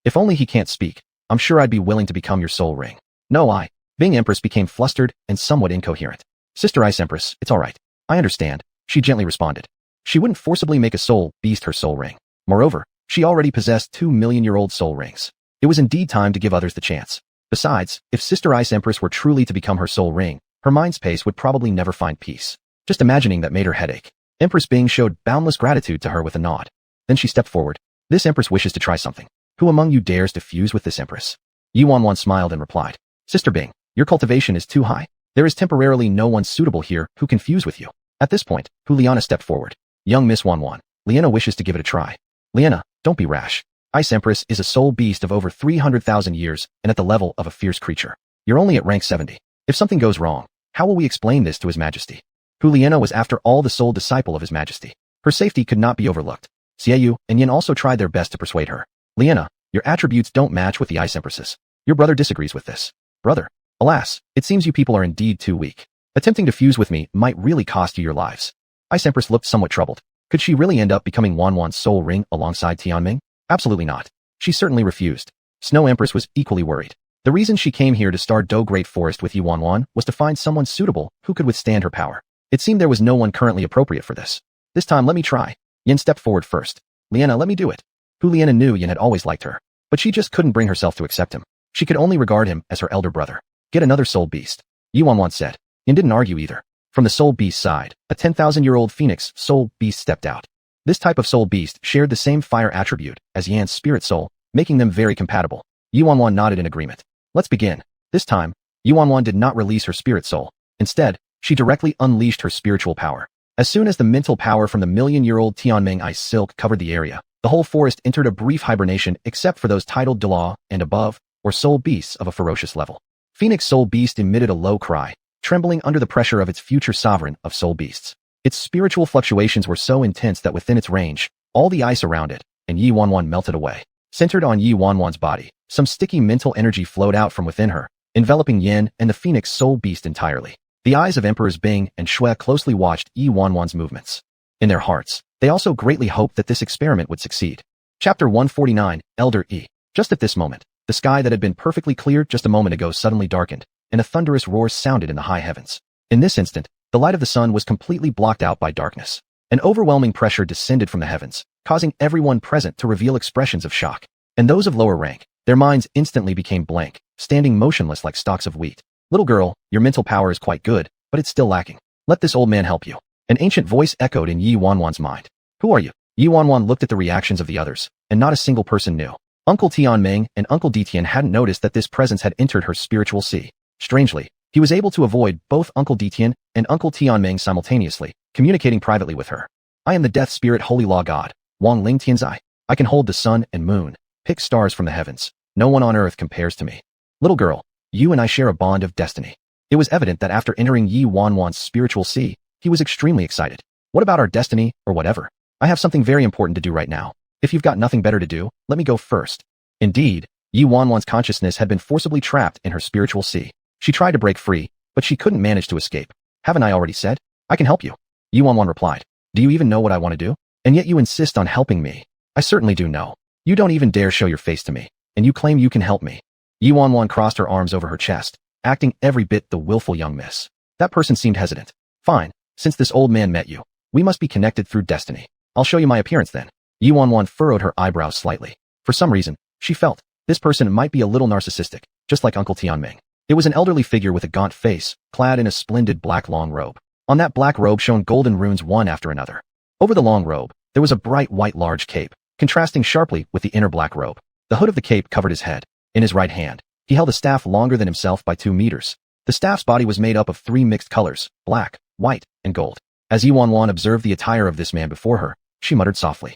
If only he can't speak, I'm sure I'd be willing to become your soul ring. No, Bing Empress became flustered and somewhat incoherent. Sister Ice Empress, it's alright. I understand, she gently responded. She wouldn't forcibly make a soul beast her soul ring. Moreover, she already possessed 2 million-year-old soul rings. It was indeed time to give others the chance. Besides, if Sister Ice Empress were truly to become her soul ring, her mind space would probably never find peace. Just imagining that made her headache. Empress Bing showed boundless gratitude to her with a nod. Then she stepped forward. This Empress wishes to try something. Who among you dares to fuse with this Empress? Xuanhuan smiled and replied. Sister Bing, your cultivation is too high. There is temporarily no one suitable here who can fuse with you. At this point, Liana stepped forward. Young Miss Xuanhuan, Liana wishes to give it a try. Liana, don't be rash. Ice Empress is a soul beast of over 300,000 years and at the level of a fierce creature. You're only at rank 70. If something goes wrong, how will we explain this to His Majesty? Liana was after all the sole disciple of His Majesty. Her safety could not be overlooked. Xiaoyu and Yin also tried their best to persuade her. Liana, your attributes don't match with the Ice Empress's. Your brother disagrees with this. Brother, alas, it seems you people are indeed too weak. Attempting to fuse with me might really cost you your lives. Ice Empress looked somewhat troubled. Could she really end up becoming Xuanhuan's soul ring alongside Tianming? Absolutely not. She certainly refused. Snow Empress was equally worried. The reason she came here to star Do Great Forest with Xuanhuan was to find someone suitable who could withstand her power. It seemed there was no one currently appropriate for this. This time let me try. Yin stepped forward first. Liana, let me do it. Liana knew Yin had always liked her, but she just couldn't bring herself to accept him. She could only regard him as her elder brother. Get another soul beast. Xuanhuan said. Yin didn't argue either. From the soul beast side, a 10,000-year-old phoenix soul beast stepped out. This type of soul beast shared the same fire attribute as Yan's spirit soul, making them very compatible. Xuanhuan nodded in agreement. Let's begin. This time, Xuanhuan did not release her spirit soul. Instead, she directly unleashed her spiritual power. As soon as the mental power from the million-year-old Tianming ice silk covered the area, the whole forest entered a brief hibernation except for those titled Douluo and above, or soul beasts of a ferocious level. Phoenix Soul Beast emitted a low cry, trembling under the pressure of its future sovereign of soul beasts. Its spiritual fluctuations were so intense that within its range, all the ice around it, and Xuanhuan melted away. Centered on Xuanhuan's body, some sticky mental energy flowed out from within her, enveloping Yin and the Phoenix Soul Beast entirely. The eyes of Emperors Bing and Shui closely watched Xuanhuan's movements. In their hearts, they also greatly hoped that this experiment would succeed. Chapter 149, Elder E. Just at this moment, the sky that had been perfectly clear just a moment ago suddenly darkened, and a thunderous roar sounded in the high heavens. In this instant, the light of the sun was completely blocked out by darkness. An overwhelming pressure descended from the heavens, causing everyone present to reveal expressions of shock. And those of lower rank, their minds instantly became blank, standing motionless like stalks of wheat. Little girl, your mental power is quite good, but it's still lacking. Let this old man help you. An ancient voice echoed in Xuanhuan's mind. Who are you? Xuanhuan looked at the reactions of the others, and not a single person knew. Uncle Tianming and Uncle Detian hadn't noticed that this presence had entered her spiritual sea. Strangely, he was able to avoid both Uncle Detian and Uncle Tianming simultaneously, communicating privately with her. I am the Death Spirit Holy Law God, Wang Ling Tianzai. I can hold the sun and moon, pick stars from the heavens. No one on earth compares to me. Little girl, you and I share a bond of destiny. It was evident that after entering Xuanhuan's spiritual sea, he was extremely excited. What about our destiny, or whatever? I have something very important to do right now. If you've got nothing better to do, let me go first. Indeed, Xuanhuan's consciousness had been forcibly trapped in her spiritual sea. She tried to break free, but she couldn't manage to escape. Haven't I already said? I can help you. Xuanhuan replied. Do you even know what I want to do? And yet you insist on helping me. I certainly do know. You don't even dare show your face to me, and you claim you can help me. Xuanhuan crossed her arms over her chest, acting every bit the willful young miss. That person seemed hesitant. Fine, since this old man met you, we must be connected through destiny. I'll show you my appearance then. Xuanhuan furrowed her eyebrows slightly. For some reason, she felt this person might be a little narcissistic, just like Uncle Tianming. It was an elderly figure with a gaunt face, clad in a splendid black long robe. On that black robe shone golden runes one after another. Over the long robe, there was a bright white large cape, contrasting sharply with the inner black robe. The hood of the cape covered his head. In his right hand, he held a staff longer than himself by 2 meters. The staff's body was made up of 3 mixed colors, black, white, and gold. As Xuanhuan observed the attire of this man before her, she muttered softly.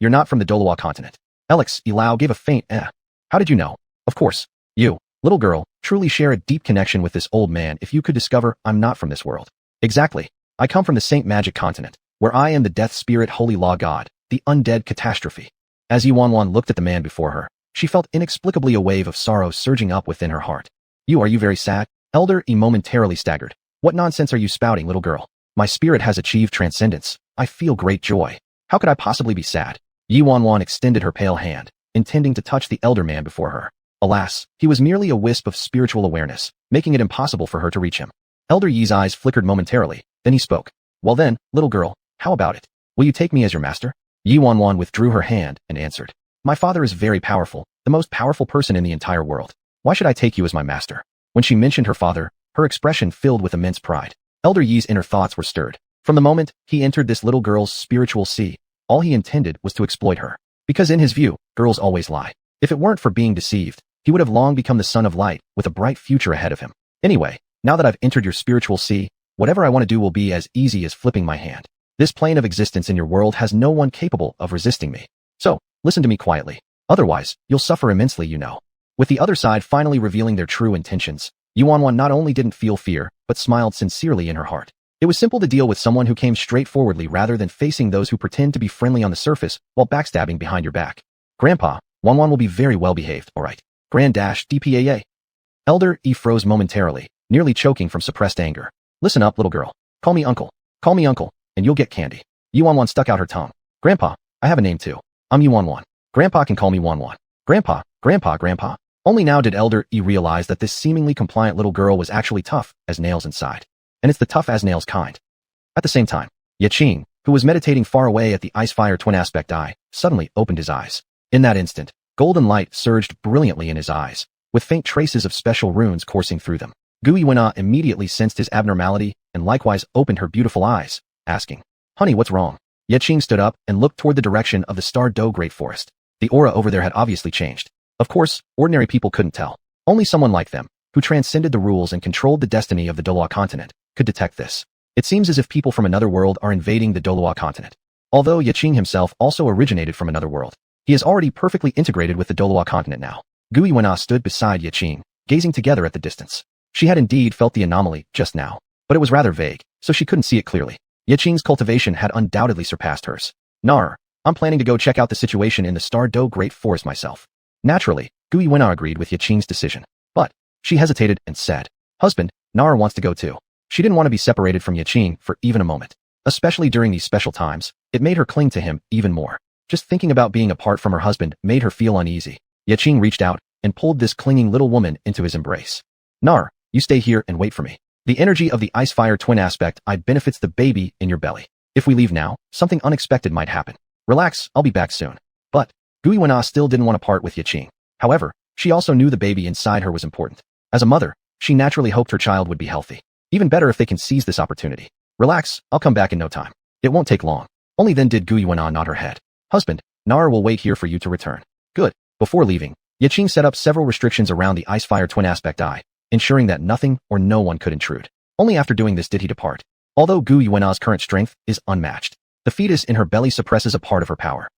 You're not from the Douluo continent. Alex Ilao gave a faint How did you know? Of course. You, little girl, truly share a deep connection with this old man if you could discover I'm not from this world. Exactly. I come from the Saint Magic continent, where I am the Death Spirit Holy Law God, the undead catastrophe. As Xuanhuan looked at the man before her, she felt inexplicably a wave of sorrow surging up within her heart. Are you very sad? Elder E momentarily staggered. What nonsense are you spouting, little girl? My spirit has achieved transcendence. I feel great joy. How could I possibly be sad? Xuanhuan extended her pale hand, intending to touch the elder man before her. Alas, he was merely a wisp of spiritual awareness, making it impossible for her to reach him. Elder Yi's eyes flickered momentarily, then he spoke. Well then, little girl, how about it? Will you take me as your master? Xuanhuan withdrew her hand and answered. My father is very powerful, the most powerful person in the entire world. Why should I take you as my master? When she mentioned her father, her expression filled with immense pride. Elder Yi's inner thoughts were stirred. From the moment he entered this little girl's spiritual sea, all he intended was to exploit her. Because in his view, girls always lie. If it weren't for being deceived, he would have long become the son of light with a bright future ahead of him. Anyway, now that I've entered your spiritual sea, whatever I want to do will be as easy as flipping my hand. This plane of existence in your world has no one capable of resisting me. So, listen to me quietly. Otherwise, you'll suffer immensely, you know. With the other side finally revealing their true intentions, Xuanhuan not only didn't feel fear, but smiled sincerely in her heart. It was simple to deal with someone who came straightforwardly rather than facing those who pretend to be friendly on the surface while backstabbing behind your back. Grandpa, Xuanhuan will be very well behaved, alright. Grand-DPAA. Elder Yi froze momentarily, nearly choking from suppressed anger. Listen up, little girl. Call me uncle. Call me uncle, and you'll get candy. Xuanhuan stuck out her tongue. Grandpa, I have a name too. I'm Xuanhuan. Grandpa can call me Xuanhuan. Grandpa, Grandpa. Only now did Elder Yi realize that this seemingly compliant little girl was actually tough as nails inside. And it's the tough as nails kind. At the same time, Yiqing, who was meditating far away at the Ice-Fire Twin Aspect Eye, suddenly opened his eyes. In that instant, golden light surged brilliantly in his eyes, with faint traces of special runes coursing through them. Xuanhuan immediately sensed his abnormality and likewise opened her beautiful eyes, asking, Honey, what's wrong? Yiqing stood up and looked toward the direction of the Star Do Great Forest. The aura over there had obviously changed. Of course, ordinary people couldn't tell. Only someone like them, who transcended the rules and controlled the destiny of the Douluo continent, could detect this. It seems as if people from another world are invading the Douluo continent. Although Yiqing himself also originated from another world, he is already perfectly integrated with the Douluo continent now. Xuanhuan stood beside Yiqing, gazing together at the distance. She had indeed felt the anomaly just now, but it was rather vague, so she couldn't see it clearly. Yiqing's cultivation had undoubtedly surpassed hers. Nar, I'm planning to go check out the situation in the Star Do Great Forest myself. Naturally, Xuanhuan agreed with Yiqing's decision, but she hesitated and said, Husband, Nar wants to go too. She didn't want to be separated from Yiqing for even a moment. Especially during these special times, it made her cling to him even more. Just thinking about being apart from her husband made her feel uneasy. Yiqing reached out and pulled this clinging little woman into his embrace. Nar, you stay here and wait for me. The energy of the Ice-Fire Twin Aspect Eye benefits the baby in your belly. If we leave now, something unexpected might happen. Relax, I'll be back soon. But Xuanhuan still didn't want to part with Yiqing. However, she also knew the baby inside her was important. As a mother, she naturally hoped her child would be healthy. Even better if they can seize this opportunity. Relax, I'll come back in no time. It won't take long. Only then did Xuanhuan nod her head. Husband, Nar will wait here for you to return. Good. Before leaving, Yiqing set up several restrictions around the Ice-Fire Twin Aspect Eye, ensuring that nothing or no one could intrude. Only after doing this did he depart. Although Xuanhuan's current strength is unmatched, the fetus in her belly suppresses a part of her power.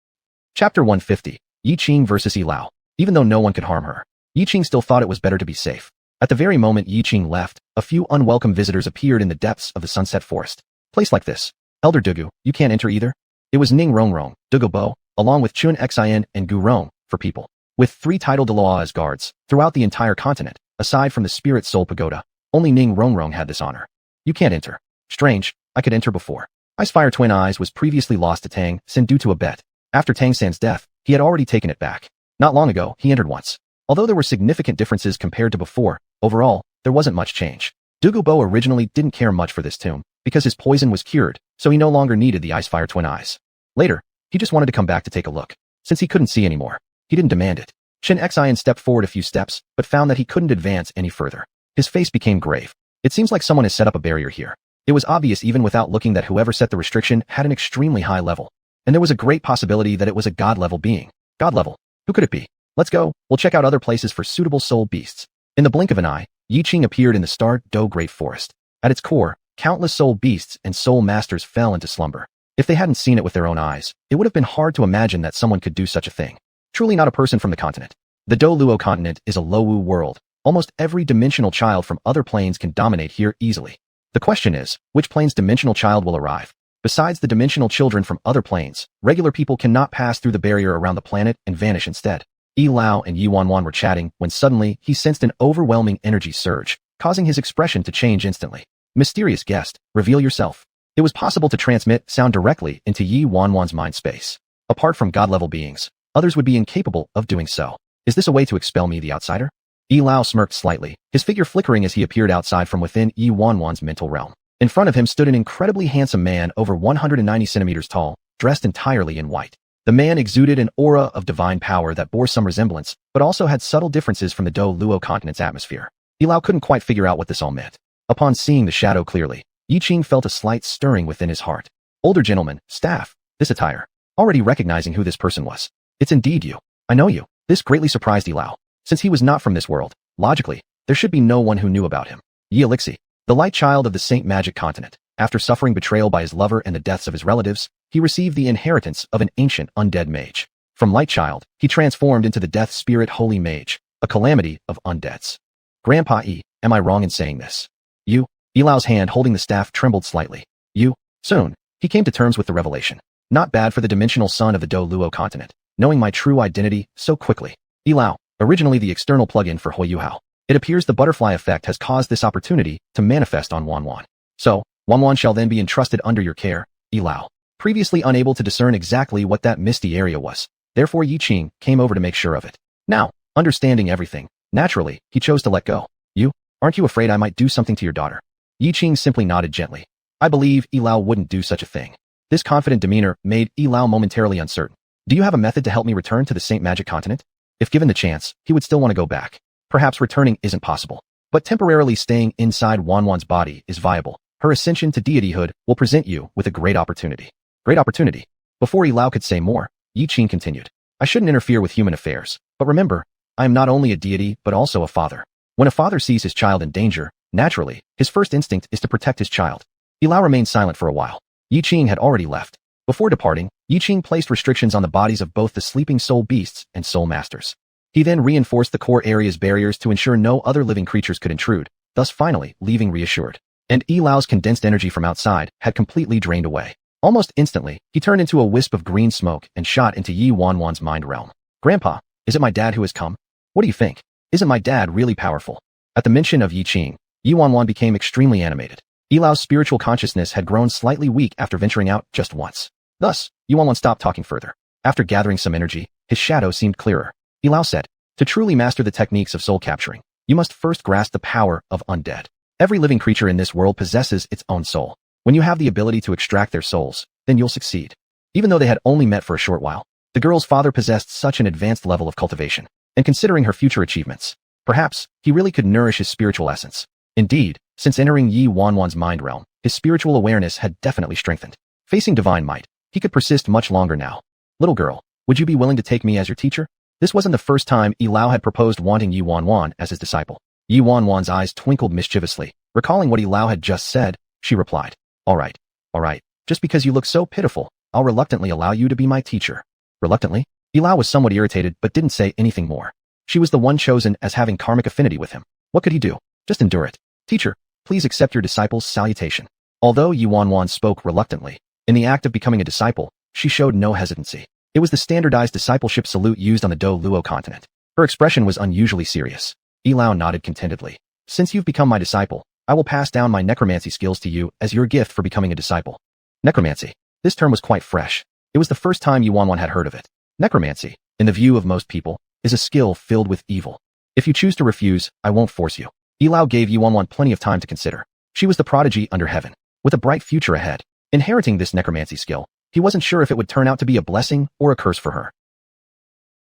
Chapter 150, Yiqing vs. Yilao. Even though no one could harm her, Yiqing still thought it was better to be safe. At the very moment Yiqing left, a few unwelcome visitors appeared in the depths of the Sunset Forest. Place like this. Elder Douluo, you can't enter either? It was Ning Rongrong, Douluo Bo, along with xuanhuan and Gu Rong, for people. With 3 titled Douluo as guards, throughout the entire continent, aside from the Spirit Soul Pagoda, only Ning Rongrong had this honor. You can't enter. Strange, I could enter before. Ice-Fire Twin Eyes was previously lost to Tang San due to a bet. After Tang San's death, he had already taken it back. Not long ago, he entered once. Although there were significant differences compared to before, overall, there wasn't much change. Douluo Bo originally didn't care much for this tomb, because his poison was cured, so he no longer needed the Ice-Fire Twin Eyes. Later, he just wanted to come back to take a look. Since he couldn't see anymore, he didn't demand it. Xuanhuan stepped forward a few steps, but found that he couldn't advance any further. His face became grave. It seems like someone has set up a barrier here. It was obvious even without looking that whoever set the restriction had an extremely high level. And there was a great possibility that it was a god-level being. God level. Who could it be? Let's go, we'll check out other places for suitable soul beasts. In the blink of an eye, Yiqing appeared in the Star Do Great Forest. At its core, countless soul beasts and soul masters fell into slumber. If they hadn't seen it with their own eyes, it would have been hard to imagine that someone could do such a thing. Truly not a person from the continent. The Douluo continent is a Lowu world. Almost every dimensional child from other planes can dominate here easily. The question is, which plane's dimensional child will arrive? Besides the dimensional children from other planes, regular people cannot pass through the barrier around the planet and vanish instead. Yilao and Xuanhuan were chatting when suddenly he sensed an overwhelming energy surge, causing his expression to change instantly. Mysterious guest, reveal yourself. It was possible to transmit sound directly into Xuanhuan's mind space. Apart from god-level beings, others would be incapable of doing so. Is this a way to expel me, the outsider? Yi Lao smirked slightly, his figure flickering as he appeared outside from within Yi Wanwan's mental realm. In front of him stood an incredibly handsome man over 190 centimeters tall, dressed entirely in white. The man exuded an aura of divine power that bore some resemblance, but also had subtle differences from the Douluo continent's atmosphere. Yi Lao couldn't quite figure out what this all meant. Upon seeing the shadow clearly, Yiqing felt a slight stirring within his heart. Older gentleman, staff, this attire. Already recognizing who this person was. It's indeed you. I know you. This greatly surprised Yi Lao. Since he was not from this world, logically, there should be no one who knew about him. Yiqing, the light child of the Saint Magic continent. After suffering betrayal by his lover and the deaths of his relatives, he received the inheritance of an ancient undead mage. From light child, he transformed into the death spirit holy mage, a calamity of undeads. Grandpa Yi, am I wrong in saying this? You? Yi Lao's hand holding the staff trembled slightly. You? Soon, he came to terms with the revelation. Not bad for the dimensional son of the Douluo continent, knowing my true identity so quickly. Yi Lao, originally the external plugin for Huiyuhao. It appears the butterfly effect has caused this opportunity to manifest on Xuanhuan. So, Xuanhuan shall then be entrusted under your care, Yi Lao. Previously unable to discern exactly what that misty area was, therefore Yiqing came over to make sure of it. Now, understanding everything, naturally, he chose to let go. You? Aren't you afraid I might do something to your daughter? Yiqing simply nodded gently. I believe Yi Lao wouldn't do such a thing. This confident demeanor made Yi Lao momentarily uncertain. Do you have a method to help me return to the Saint Magic continent? If given the chance, he would still want to go back. Perhaps returning isn't possible, but temporarily staying inside Xuanhuan's body is viable. Her ascension to deityhood will present you with a great opportunity. Great opportunity. Before Yi Lao could say more, Yiqing continued. I shouldn't interfere with human affairs, but remember, I am not only a deity but also a father. When a father sees his child in danger, naturally, his first instinct is to protect his child. Yi Lao remained silent for a while. Yiqing had already left. Before departing, Yiqing placed restrictions on the bodies of both the sleeping soul beasts and soul masters. He then reinforced the core area's barriers to ensure no other living creatures could intrude, thus finally leaving reassured. And Yi Lao's condensed energy from outside had completely drained away. Almost instantly, he turned into a wisp of green smoke and shot into Yi Wanwan's mind realm. Grandpa, is it my dad who has come? What do you think? Isn't my dad really powerful? At the mention of Yiqing, Yi Wanwan became extremely animated. Yi Lao's spiritual consciousness had grown slightly weak after venturing out just once. Thus, Yi Wanwan stopped talking further. After gathering some energy, his shadow seemed clearer. Yi Lao said, to truly master the techniques of soul capturing, you must first grasp the power of undead. Every living creature in this world possesses its own soul. When you have the ability to extract their souls, then you'll succeed. Even though they had only met for a short while, the girl's father possessed such an advanced level of cultivation, and considering her future achievements, perhaps he really could nourish his spiritual essence. Indeed, since entering Yi Wanwan's mind realm, his spiritual awareness had definitely strengthened. Facing divine might, he could persist much longer now. Little girl, would you be willing to take me as your teacher? This wasn't the first time Yi Lao had proposed wanting Yi Wanwan as his disciple. Yi Wanwan's eyes twinkled mischievously. Recalling what Yi Lao had just said, she replied, all right. Just because you look so pitiful, I'll reluctantly allow you to be my teacher. Reluctantly? Yi Lao was somewhat irritated but didn't say anything more. She was the one chosen as having karmic affinity with him. What could he do? Just endure it. Teacher, please accept your disciple's salutation. Although Yi Wanwan spoke reluctantly, in the act of becoming a disciple, she showed no hesitancy. It was the standardized discipleship salute used on the Douluo continent. Her expression was unusually serious. Yi Lao nodded contentedly. Since you've become my disciple, I will pass down my necromancy skills to you as your gift for becoming a disciple. Necromancy. This term was quite fresh. It was the first time Yi Wanwan had heard of it. Necromancy, in the view of most people, is a skill filled with evil. If you choose to refuse, I won't force you. Yi Lao gave Yi Wanwan plenty of time to consider. She was the prodigy under heaven, with a bright future ahead. Inheriting this necromancy skill, he wasn't sure if it would turn out to be a blessing or a curse for her.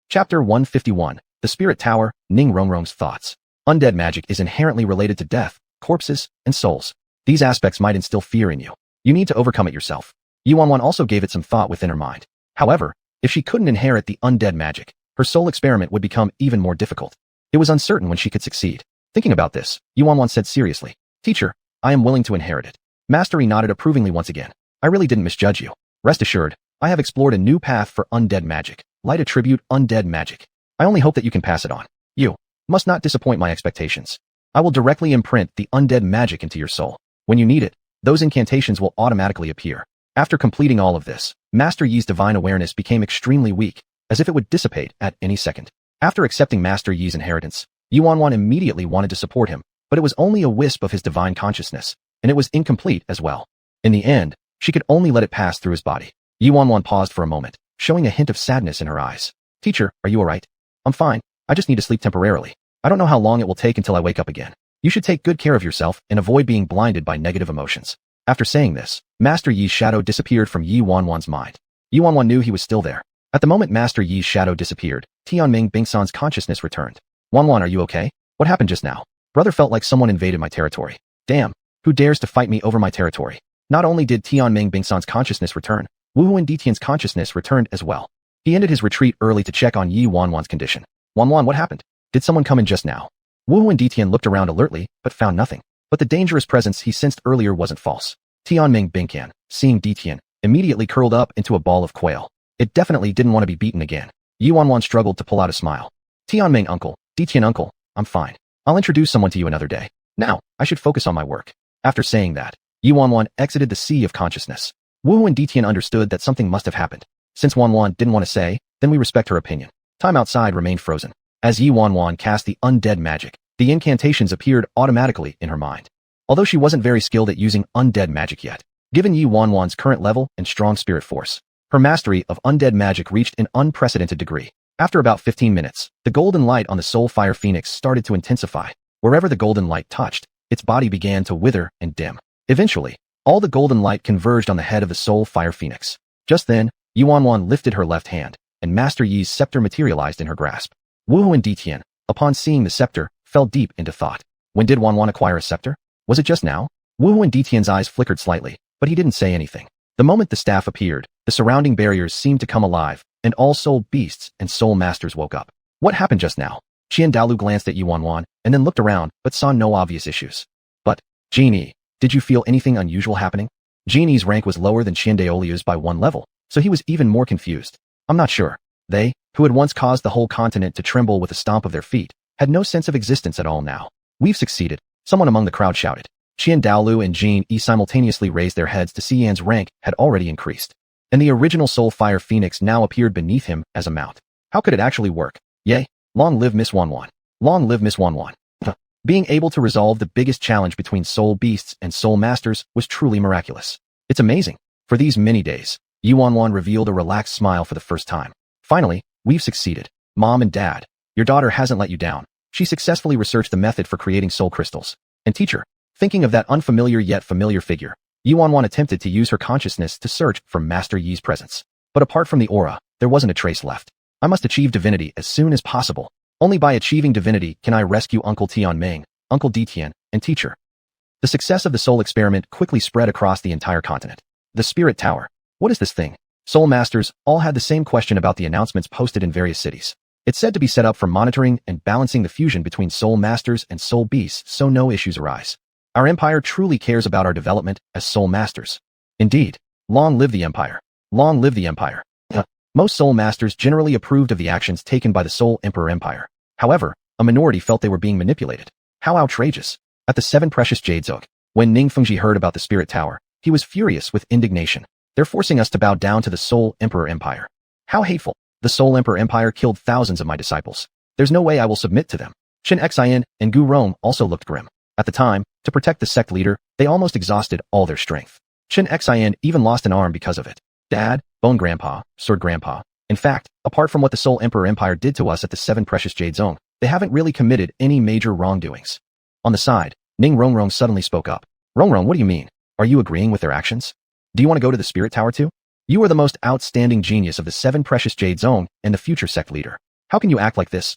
Chapter 151. The Spirit Tower, Ning Rongrong's Thoughts. Undead magic is inherently related to death, corpses, and souls. These aspects might instill fear in you. You need to overcome it yourself. Yi Wanwan also gave it some thought within her mind. However, if she couldn't inherit the undead magic, her soul experiment would become even more difficult. It was uncertain when she could succeed. Thinking about this, Yi Wanwan said seriously, Teacher, I am willing to inherit it. Master Yi nodded approvingly once again. I really didn't misjudge you. Rest assured, I have explored a new path for undead magic. Light attribute undead magic. I only hope that you can pass it on. You must not disappoint my expectations. I will directly imprint the undead magic into your soul. When you need it, those incantations will automatically appear. After completing all of this, Master Yi's divine awareness became extremely weak, as if it would dissipate at any second. After accepting Master Yi's inheritance, Yi Wanwan immediately wanted to support him, but it was only a wisp of his divine consciousness, and it was incomplete as well. In the end, she could only let it pass through his body. Yi Wanwan paused for a moment, showing a hint of sadness in her eyes. Teacher, are you alright? I'm fine. I just need to sleep temporarily. I don't know how long it will take until I wake up again. You should take good care of yourself and avoid being blinded by negative emotions. After saying this, Master Yi's shadow disappeared from Yi Wanwan's mind. Yi Wanwan knew he was still there. At the moment Master Yi's shadow disappeared, Tianming Bingsan's consciousness returned. Wanwan, are you okay? What happened just now? Brother, felt like someone invaded my territory. Damn, who dares to fight me over my territory? Not only did Tianming Bingsan's consciousness return, Wuhuan Ditian's consciousness returned as well. He ended his retreat early to check on Yi Wanwan's condition. Wanwan, what happened? Did someone come in just now? Wuhuan Ditian looked around alertly, but found nothing. But the dangerous presence he sensed earlier wasn't false. Tianming Bingcan, seeing Ditian, immediately curled up into a ball of quail. It definitely didn't want to be beaten again. Yi Wanwan struggled to pull out a smile. Tianming uncle, Ditian uncle, I'm fine. I'll introduce someone to you another day. Now, I should focus on my work. After saying that, Yi Wanwan exited the sea of consciousness. Wuhuan Ditian understood that something must have happened. Since Wanwan didn't want to say, then we respect her opinion. Time outside remained frozen. As Yi Wanwan cast the undead magic, the incantations appeared automatically in her mind. Although she wasn't very skilled at using undead magic yet, given Yi Wanwan's current level and strong spirit force, her mastery of undead magic reached an unprecedented degree. After about 15 minutes, the golden light on the soul fire phoenix started to intensify. Wherever the golden light touched, its body began to wither and dim. Eventually, all the golden light converged on the head of the soul fire phoenix. Just then, Yi Wanwan lifted her left hand, and Master Yi's scepter materialized in her grasp. Wuhuan Ditian, upon seeing the scepter, fell deep into thought. When did Wanwan acquire a scepter? Was it just now? Wuhuan Ditian's eyes flickered slightly, but he didn't say anything. The moment the staff appeared, the surrounding barriers seemed to come alive, and all soul beasts and soul masters woke up. What happened just now? Qian Daolu glanced at Yi Wanwan, and then looked around, but saw no obvious issues. But, Genie, did you feel anything unusual happening? Genie's rank was lower than Qian Daolu's by 1 level, so he was even more confused. I'm not sure. They, who had once caused the whole continent to tremble with a stomp of their feet, had no sense of existence at all now. We've succeeded, someone among the crowd shouted. Qian Daolu and Genie simultaneously raised their heads to see Yan's rank had already increased, and the original soul fire phoenix now appeared beneath him as a mount. How could it actually work? Yay! Long live Miss Wanwan. Long live Miss Wanwan. Being able to resolve the biggest challenge between soul beasts and soul masters was truly miraculous. It's amazing. For these many days, Yi Wanwan revealed a relaxed smile for the first time. Finally, we've succeeded. Mom and Dad, your daughter hasn't let you down. She successfully researched the method for creating soul crystals. And teacher, thinking of that unfamiliar yet familiar figure, Yi Wanwan attempted to use her consciousness to search for Master Yi's presence. But apart from the aura, there wasn't a trace left. I must achieve divinity as soon as possible. Only by achieving divinity can I rescue Uncle Tianming, Uncle Ditian, and teacher. The success of the soul experiment quickly spread across the entire continent. The Spirit Tower. What is this thing? Soul masters all had the same question about the announcements posted in various cities. It's said to be set up for monitoring and balancing the fusion between soul masters and soul beasts so no issues arise. Our empire truly cares about our development as soul masters. Indeed, long live the empire. Long live the empire. Most soul masters generally approved of the actions taken by the Soul Emperor Empire. However, a minority felt they were being manipulated. How outrageous. At the 7 precious jades oak, when Ning Fengji heard about the Spirit Tower, he was furious with indignation. They're forcing us to bow down to the Soul Emperor Empire. How hateful. The Soul Emperor Empire killed thousands of my disciples. There's no way I will submit to them. Shen Xian and Gu Rong also looked grim. At the time, to protect the sect leader, they almost exhausted all their strength. Shen Xian even lost an arm because of it. Dad, Bone Grandpa, Sword Grandpa. In fact, apart from what the Soul Emperor Empire did to us at the 7 precious jade zone, they haven't really committed any major wrongdoings. On the side, Ning Rongrong suddenly spoke up. Rongrong, what do you mean? Are you agreeing with their actions? Do you want to go to the Spirit Tower too? You are the most outstanding genius of the 7 precious jade zone and the future sect leader. How can you act like this,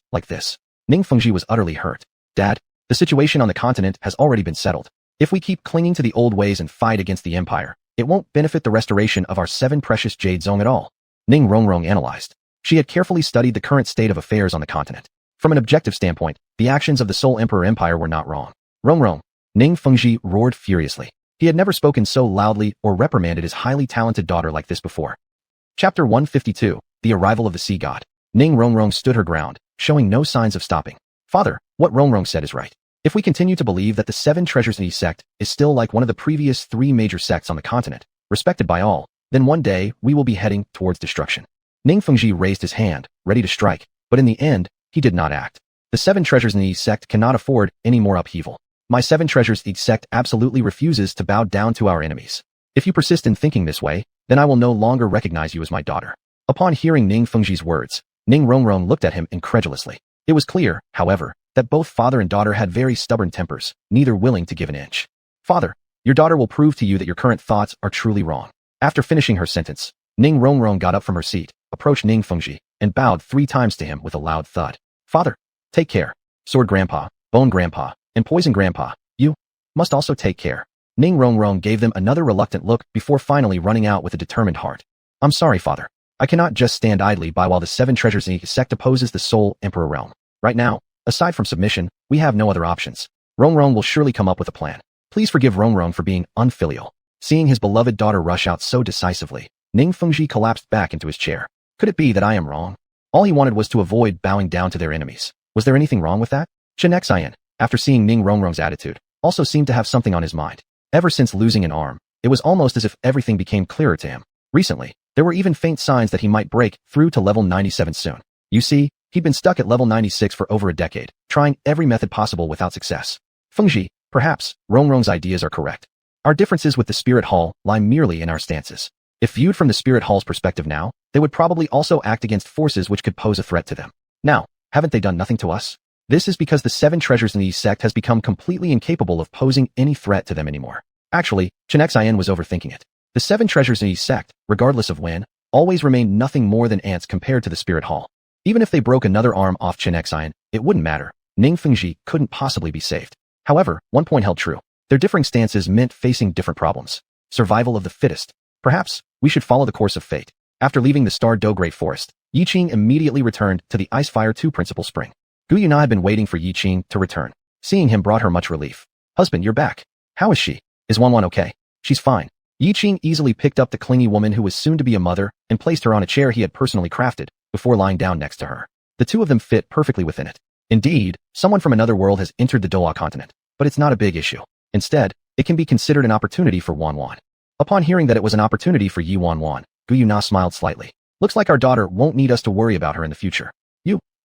Ning Fengji was utterly hurt. Dad, the situation on the continent has already been settled. If we keep clinging to the old ways and fight against the empire, it won't benefit the restoration of our 7 precious jade zone at all. Ning Rongrong analyzed. She had carefully studied the current state of affairs on the continent. From an objective standpoint, the actions of the Soul Emperor Empire were not wrong. Rongrong. Ning Fengji roared furiously. He had never spoken so loudly or reprimanded his highly talented daughter like this before. Chapter 152, The Arrival of the Sea God. Ning Rongrong stood her ground, showing no signs of stopping. Father, what Rongrong said is right. If we continue to believe that the 7 Treasures Knee sect is still like one of the previous 3 major sects on the continent, respected by all, then one day we will be heading towards destruction. Ning Fengji raised his hand, ready to strike, but in the end, he did not act. The 7 Treasures Knee sect cannot afford any more upheaval. My 7 Treasures Knee sect absolutely refuses to bow down to our enemies. If you persist in thinking this way, then I will no longer recognize you as my daughter. Upon hearing Ning Fengji's words, Ning Rongrong looked at him incredulously. It was clear, however, that both father and daughter had very stubborn tempers, neither willing to give an inch. Father, your daughter will prove to you that your current thoughts are truly wrong. After finishing her sentence, Ning Rongrong got up from her seat, approached Ning Fengji, and bowed 3 times to him with a loud thud. Father, take care. Sword Grandpa, Bone Grandpa, and Poison Grandpa, you must also take care. Ning Rongrong gave them another reluctant look before finally running out with a determined heart. I'm sorry, Father. I cannot just stand idly by while the 7 treasures in the sect opposes the sole Emperor realm. Right now, aside from submission, we have no other options. Rongrong will surely come up with a plan. Please forgive Rongrong for being unfilial. Seeing his beloved daughter rush out so decisively, Ning Fengji collapsed back into his chair. Could it be that I am wrong? All he wanted was to avoid bowing down to their enemies. Was there anything wrong with that? Shrek Academy, after seeing Ning Rongrong's attitude, also seemed to have something on his mind. Ever since losing an arm, it was almost as if everything became clearer to him. Recently, there were even faint signs that he might break through to level 97 soon. You see, he'd been stuck at level 96 for over a decade, trying every method possible without success. Fengji, perhaps, Rongrong's ideas are correct. Our differences with the Spirit Hall lie merely in our stances. If viewed from the Spirit Hall's perspective now, they would probably also act against forces which could pose a threat to them. Now, haven't they done nothing to us? This is because the 7 treasures in the sect has become completely incapable of posing any threat to them anymore. Actually, Chen was overthinking it. The 7 treasures in the sect, regardless of when, always remained nothing more than ants compared to the Spirit Hall. Even if they broke another arm off Chen, it wouldn't matter. Ning Fengji couldn't possibly be saved. However, one point held true. Their differing stances meant facing different problems. Survival of the fittest. Perhaps, we should follow the course of fate. After leaving the Star Do Great Forest, Yiqing immediately returned to the Ice Fire 2 Principal Spring. Gu Yuna had been waiting for Yiqing to return. Seeing him brought her much relief. Husband, you're back. How is she? Is Xuanhuan okay? She's fine. Yiqing easily picked up the clingy woman who was soon to be a mother and placed her on a chair he had personally crafted, before lying down next to her. The two of them fit perfectly within it. Indeed, someone from another world has entered the Douluo continent, but it's not a big issue. Instead, it can be considered an opportunity for Xuanhuan. Upon hearing that it was an opportunity for Xuanhuan, Gu Yuna smiled slightly. Looks like our daughter won't need us to worry about her in the future.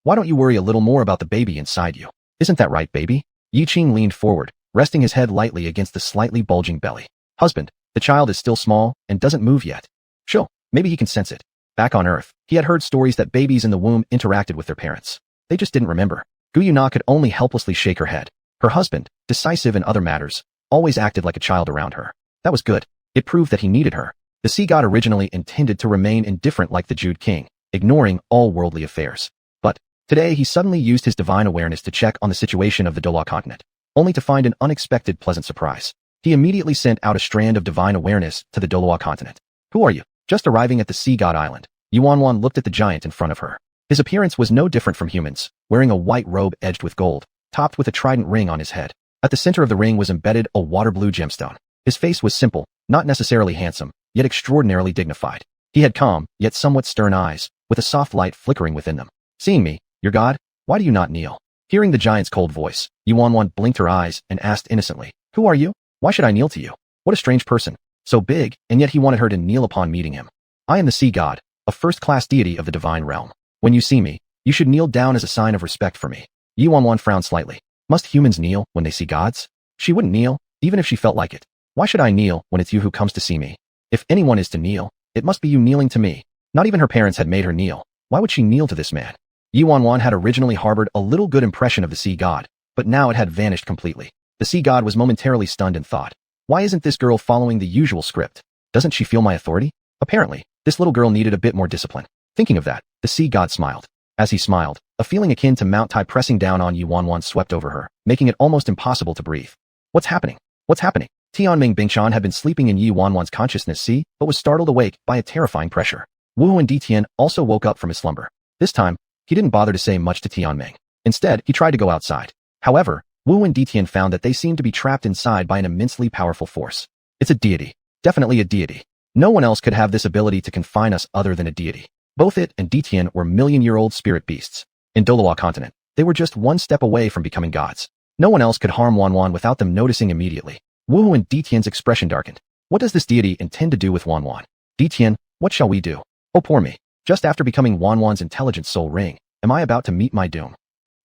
Why don't you worry a little more about the baby inside you? Isn't that right, baby? Yiqing leaned forward, resting his head lightly against the slightly bulging belly. Husband, the child is still small and doesn't move yet. Sure, maybe he can sense it. Back on Earth, he had heard stories that babies in the womb interacted with their parents. They just didn't remember. Gu Yuna could only helplessly shake her head. Her husband, decisive in other matters, always acted like a child around her. That was good. It proved that he needed her. The sea god originally intended to remain indifferent like the Jude King, ignoring all worldly affairs. But today he suddenly used his divine awareness to check on the situation of the Douluo continent, only to find an unexpected pleasant surprise. He immediately sent out a strand of divine awareness to the Douluo continent. Who are you? Just arriving at the Sea God Island, Xuanhuan looked at the giant in front of her. His appearance was no different from humans, wearing a white robe edged with gold, topped with a trident ring on his head. At the center of the ring was embedded a water blue gemstone. His face was simple, not necessarily handsome, yet extraordinarily dignified. He had calm, yet somewhat stern eyes, with a soft light flickering within them. Seeing me, your god, why do you not kneel? Hearing the giant's cold voice, Xuanhuan blinked her eyes and asked innocently, who are you? Why should I kneel to you? What a strange person. So big, and yet he wanted her to kneel upon meeting him. I am the sea god, a first-class deity of the divine realm. When you see me, you should kneel down as a sign of respect for me. Xuanhuan frowned slightly. Must humans kneel when they see gods? She wouldn't kneel, even if she felt like it. Why should I kneel when it's you who comes to see me? If anyone is to kneel, it must be you kneeling to me. Not even her parents had made her kneel. Why would she kneel to this man? Xuanhuan had originally harbored a little good impression of the sea god, but now it had vanished completely. The sea god was momentarily stunned and thought, why isn't this girl following the usual script? Doesn't she feel my authority? Apparently, this little girl needed a bit more discipline. Thinking of that, the sea god smiled. As he smiled, a feeling akin to Mount Tai pressing down on Xuanhuan swept over her, making it almost impossible to breathe. What's happening? What's happening? Tianming Bingshan had been sleeping in Xuanhuan's consciousness, but was startled awake by a terrifying pressure. Wu and Ditian also woke up from his slumber. This time, he didn't bother to say much to Tianming. Instead, he tried to go outside. However, Wu and Ditian found that they seemed to be trapped inside by an immensely powerful force. It's a deity. Definitely a deity. No one else could have this ability to confine us other than a deity. Both it and Ditian were million-year-old spirit beasts. In Douluo continent, they were just one step away from becoming gods. No one else could harm Xuanhuan without them noticing immediately. Wu and Ditian's expression darkened. What does this deity intend to do with Xuanhuan? Ditian, what shall we do? Oh poor me. Just after becoming Xuanhuan's intelligent soul ring, am I about to meet my doom?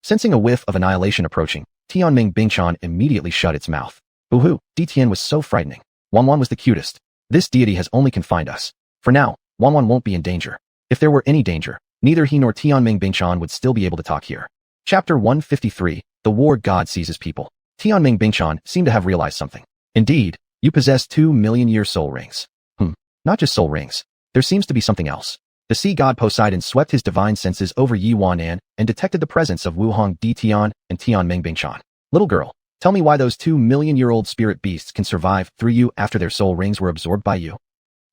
Sensing a whiff of annihilation approaching, Tianming Bingshan immediately shut its mouth. Boo-hoo, Ditian was so frightening. Xuanhuan was the cutest. This deity has only confined us. For now, Xuanhuan won't be in danger. If there were any danger, neither he nor Tianming Bingshan would still be able to talk here. Chapter 153, The war god sees his people. Tianming Bingchan seemed to have realized something. Indeed, you possess 2 million-year soul rings. Not just soul rings. There seems to be something else. The sea god Poseidon swept his divine senses over Yiqing and detected the presence of Wuhong Di Tian and Tianming Bingchan. Little girl, tell me why those 2 million-year-old spirit beasts can survive through you after their soul rings were absorbed by you.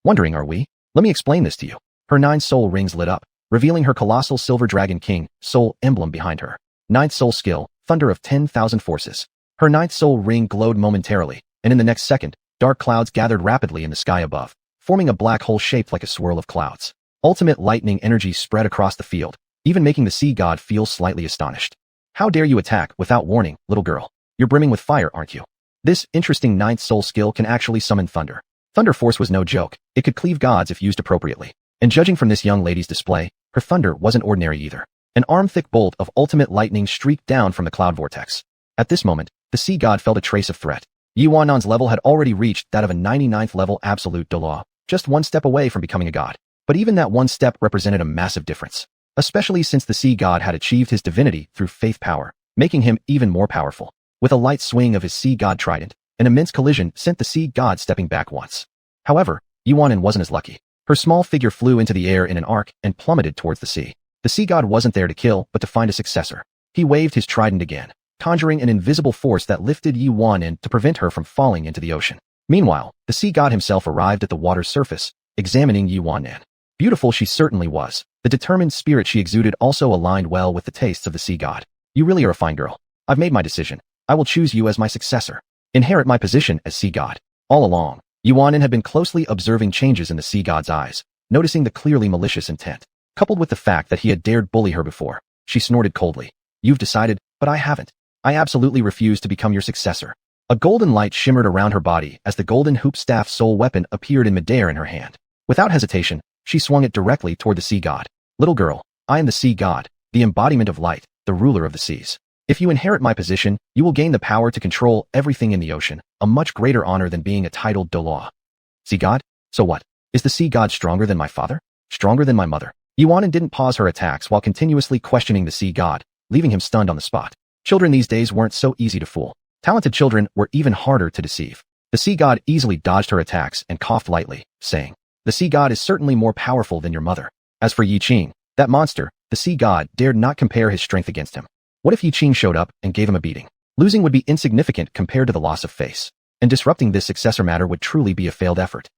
Wondering, are we? Let me explain this to you. Her 9 soul rings lit up, revealing her colossal silver dragon king soul emblem behind her. 9th soul skill, thunder of 10,000 forces. Her 9th soul ring glowed momentarily, and in the next second, dark clouds gathered rapidly in the sky above, forming a black hole shaped like a swirl of clouds. Ultimate lightning energy spread across the field, even making the sea god feel slightly astonished. How dare you attack without warning, little girl? You're brimming with fire, aren't you? This interesting 9th soul skill can actually summon thunder. Thunder force was no joke. It could cleave gods if used appropriately. And judging from this young lady's display, her thunder wasn't ordinary either. An arm-thick bolt of ultimate lightning streaked down from the cloud vortex. At this moment, the sea god felt a trace of threat. Yuanan's level had already reached that of a 99th level absolute Douluo, just one step away from becoming a god. But even that one step represented a massive difference, especially since the sea god had achieved his divinity through faith power, making him even more powerful. With a light swing of his sea god trident, an immense collision sent the sea god stepping back once. However, Yuanan wasn't as lucky. Her small figure flew into the air in an arc and plummeted towards the sea. The sea god wasn't there to kill, but to find a successor. He waved his trident again, conjuring an invisible force that lifted Yuanan to prevent her from falling into the ocean. Meanwhile, the sea god himself arrived at the water's surface, examining Yuanan. Beautiful she certainly was. The determined spirit she exuded also aligned well with the tastes of the sea god. You really are a fine girl. I've made my decision. I will choose you as my successor. Inherit my position as sea god. All along, Yuanan had been closely observing changes in the sea god's eyes, noticing the clearly malicious intent. Coupled with the fact that he had dared bully her before, she snorted coldly. You've decided, but I haven't. I absolutely refuse to become your successor. A golden light shimmered around her body as the golden hoop staff soul weapon appeared in midair in her hand. Without hesitation, she swung it directly toward the sea god. Little girl, I am the sea god, the embodiment of light, the ruler of the seas. If you inherit my position, you will gain the power to control everything in the ocean, a much greater honor than being a titled Douluo. Sea god? So what? Is the sea god stronger than my father? Stronger than my mother? Yuanan didn't pause her attacks while continuously questioning the sea god, leaving him stunned on the spot. Children these days weren't so easy to fool. Talented children were even harder to deceive. The sea god easily dodged her attacks and coughed lightly, saying, The sea god is certainly more powerful than your mother. As for Yiqing, that monster, the sea god dared not compare his strength against him. What if Yiqing showed up and gave him a beating? Losing would be insignificant compared to the loss of face, and disrupting this successor matter would truly be a failed effort.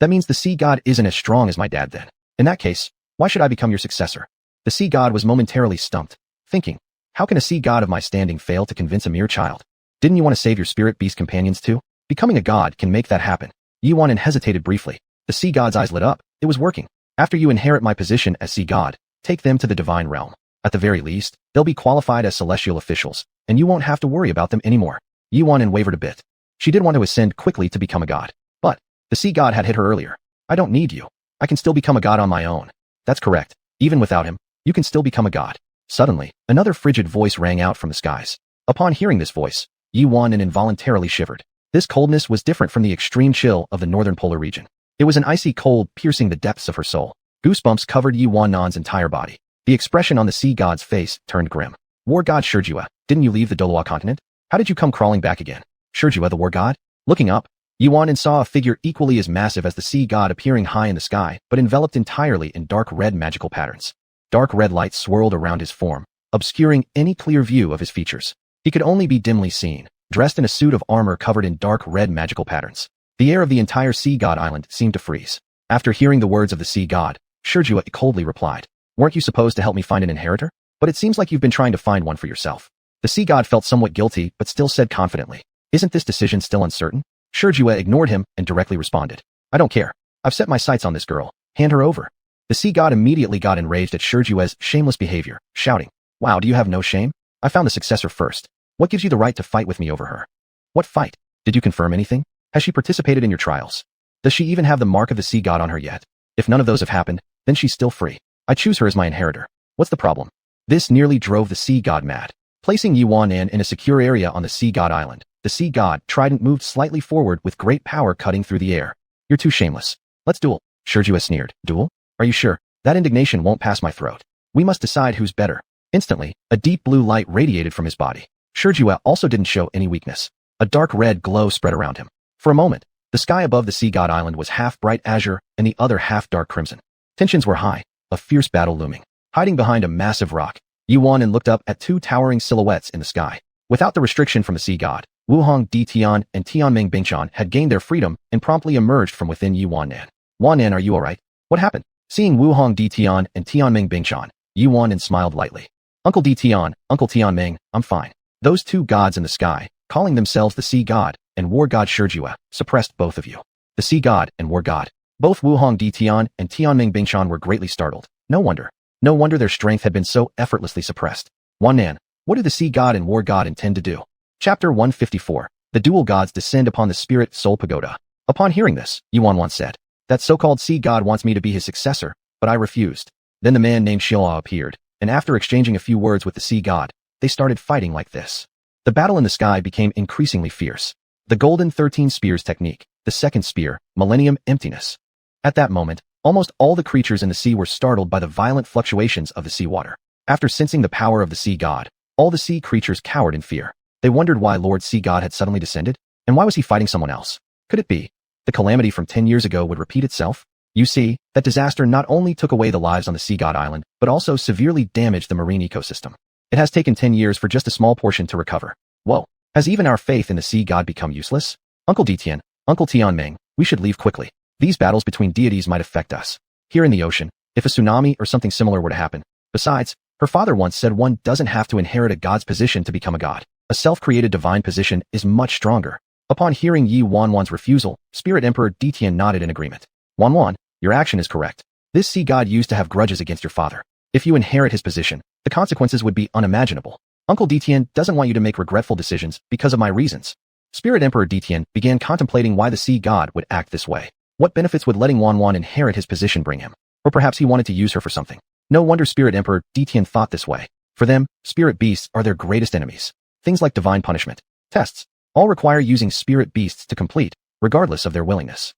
That means the sea god isn't as strong as my dad then. In that case, why should I become your successor? The sea god was momentarily stumped, thinking, how can a sea god of my standing fail to convince a mere child? Didn't you want to save your spirit beast companions too? Becoming a god can make that happen. Yuanan hesitated briefly. The sea god's eyes lit up. It was working. After you inherit my position as sea god, take them to the divine realm. At the very least, they'll be qualified as celestial officials, and you won't have to worry about them anymore. Yuanan wavered a bit. She did want to ascend quickly to become a god, but the sea god had hit her earlier. I don't need you. I can still become a god on my own. That's correct. Even without him, you can still become a god. Suddenly, another frigid voice rang out from the skies. Upon hearing this voice, Yuanan involuntarily shivered. This coldness was different from the extreme chill of the northern polar region. It was an icy cold piercing the depths of her soul. Goosebumps covered Yuanan's entire body. The expression on the sea god's face turned grim. War god Shurjua, didn't you leave the Douluo continent? How did you come crawling back again? Shurjua the war god? Looking up, Yuanan saw a figure equally as massive as the sea god appearing high in the sky, but enveloped entirely in dark red magical patterns. Dark red light swirled around his form, obscuring any clear view of his features. He could only be dimly seen, dressed in a suit of armor covered in dark red magical patterns. The air of the entire sea god island seemed to freeze. After hearing the words of the sea god, Shurjua coldly replied, Weren't you supposed to help me find an inheritor? But it seems like you've been trying to find one for yourself. The sea god felt somewhat guilty, but still said confidently, Isn't this decision still uncertain? Shurjua ignored him and directly responded, I don't care. I've set my sights on this girl. Hand her over. The sea god immediately got enraged at Shurjua's shameless behavior, shouting, Wow, do you have no shame? I found the successor first. What gives you the right to fight with me over her? What fight? Did you confirm anything? Has she participated in your trials? Does she even have the mark of the sea god on her yet? If none of those have happened, then she's still free. I choose her as my inheritor. What's the problem? This nearly drove the sea god mad. Placing Yuanan in a secure area on the sea god island, the sea god trident moved slightly forward with great power cutting through the air. You're too shameless. Let's duel. Shurjua sneered. Duel? Are you sure? That indignation won't pass my throat. We must decide who's better. Instantly, a deep blue light radiated from his body. Xuanhuan also didn't show any weakness. A dark red glow spread around him. For a moment, the sky above the sea god island was half bright azure and the other half dark crimson. Tensions were high, a fierce battle looming. Hiding behind a massive rock, Yuan looked up at two towering silhouettes in the sky. Without the restriction from the sea god, Wuhong Di Tian and Tianming Bingshan had gained their freedom and promptly emerged from within Yuan. Wan, are you alright? What happened? Seeing Wuhong Di Tian and Tianming Bingshan, Yuan smiled lightly. Uncle Di Tian, Uncle Tianming, I'm fine. Those two gods in the sky, calling themselves the sea god and war god Xuanhuan, suppressed both of you. The sea god and war god. Both Wuhong Di Tian and Tianming Bingshan were greatly startled. No wonder their strength had been so effortlessly suppressed. Wan, what do the sea god and war god intend to do? Chapter 154. The dual gods descend upon the spirit soul pagoda. Upon hearing this, Yuan said, that so-called sea god wants me to be his successor, but I refused. Then the man named Xiao appeared, and after exchanging a few words with the sea god, they started fighting like this. The battle in the sky became increasingly fierce. The golden 13 spears technique, the second spear, Millennium Emptiness. At that moment, almost all the creatures in the sea were startled by the violent fluctuations of the seawater. After sensing the power of the sea god, all the sea creatures cowered in fear. They wondered why Lord Sea God had suddenly descended, and why was he fighting someone else? Could it be the calamity from 10 years ago would repeat itself? You see, that disaster not only took away the lives on the Sea God Island, but also severely damaged the marine ecosystem. It has taken 10 years for just a small portion to recover. Whoa, has even our faith in the Sea God become useless? Uncle Ditian, Uncle Tianming, we should leave quickly. These battles between deities might affect us. Here in the ocean, if a tsunami or something similar were to happen. Besides, her father once said one doesn't have to inherit a god's position to become a god. A self-created divine position is much stronger. Upon hearing Yi Wanwan's refusal, Spirit Emperor Ditian nodded in agreement. Wanwan, your action is correct. This sea god used to have grudges against your father. If you inherit his position, the consequences would be unimaginable. Uncle Ditian doesn't want you to make regretful decisions because of my reasons. Spirit Emperor Ditian began contemplating why the sea god would act this way. What benefits would letting Wanwan inherit his position bring him? Or perhaps he wanted to use her for something. No wonder Spirit Emperor Ditian thought this way. For them, spirit beasts are their greatest enemies. Things like divine punishment, tests, all require using spirit beasts to complete, regardless of their willingness.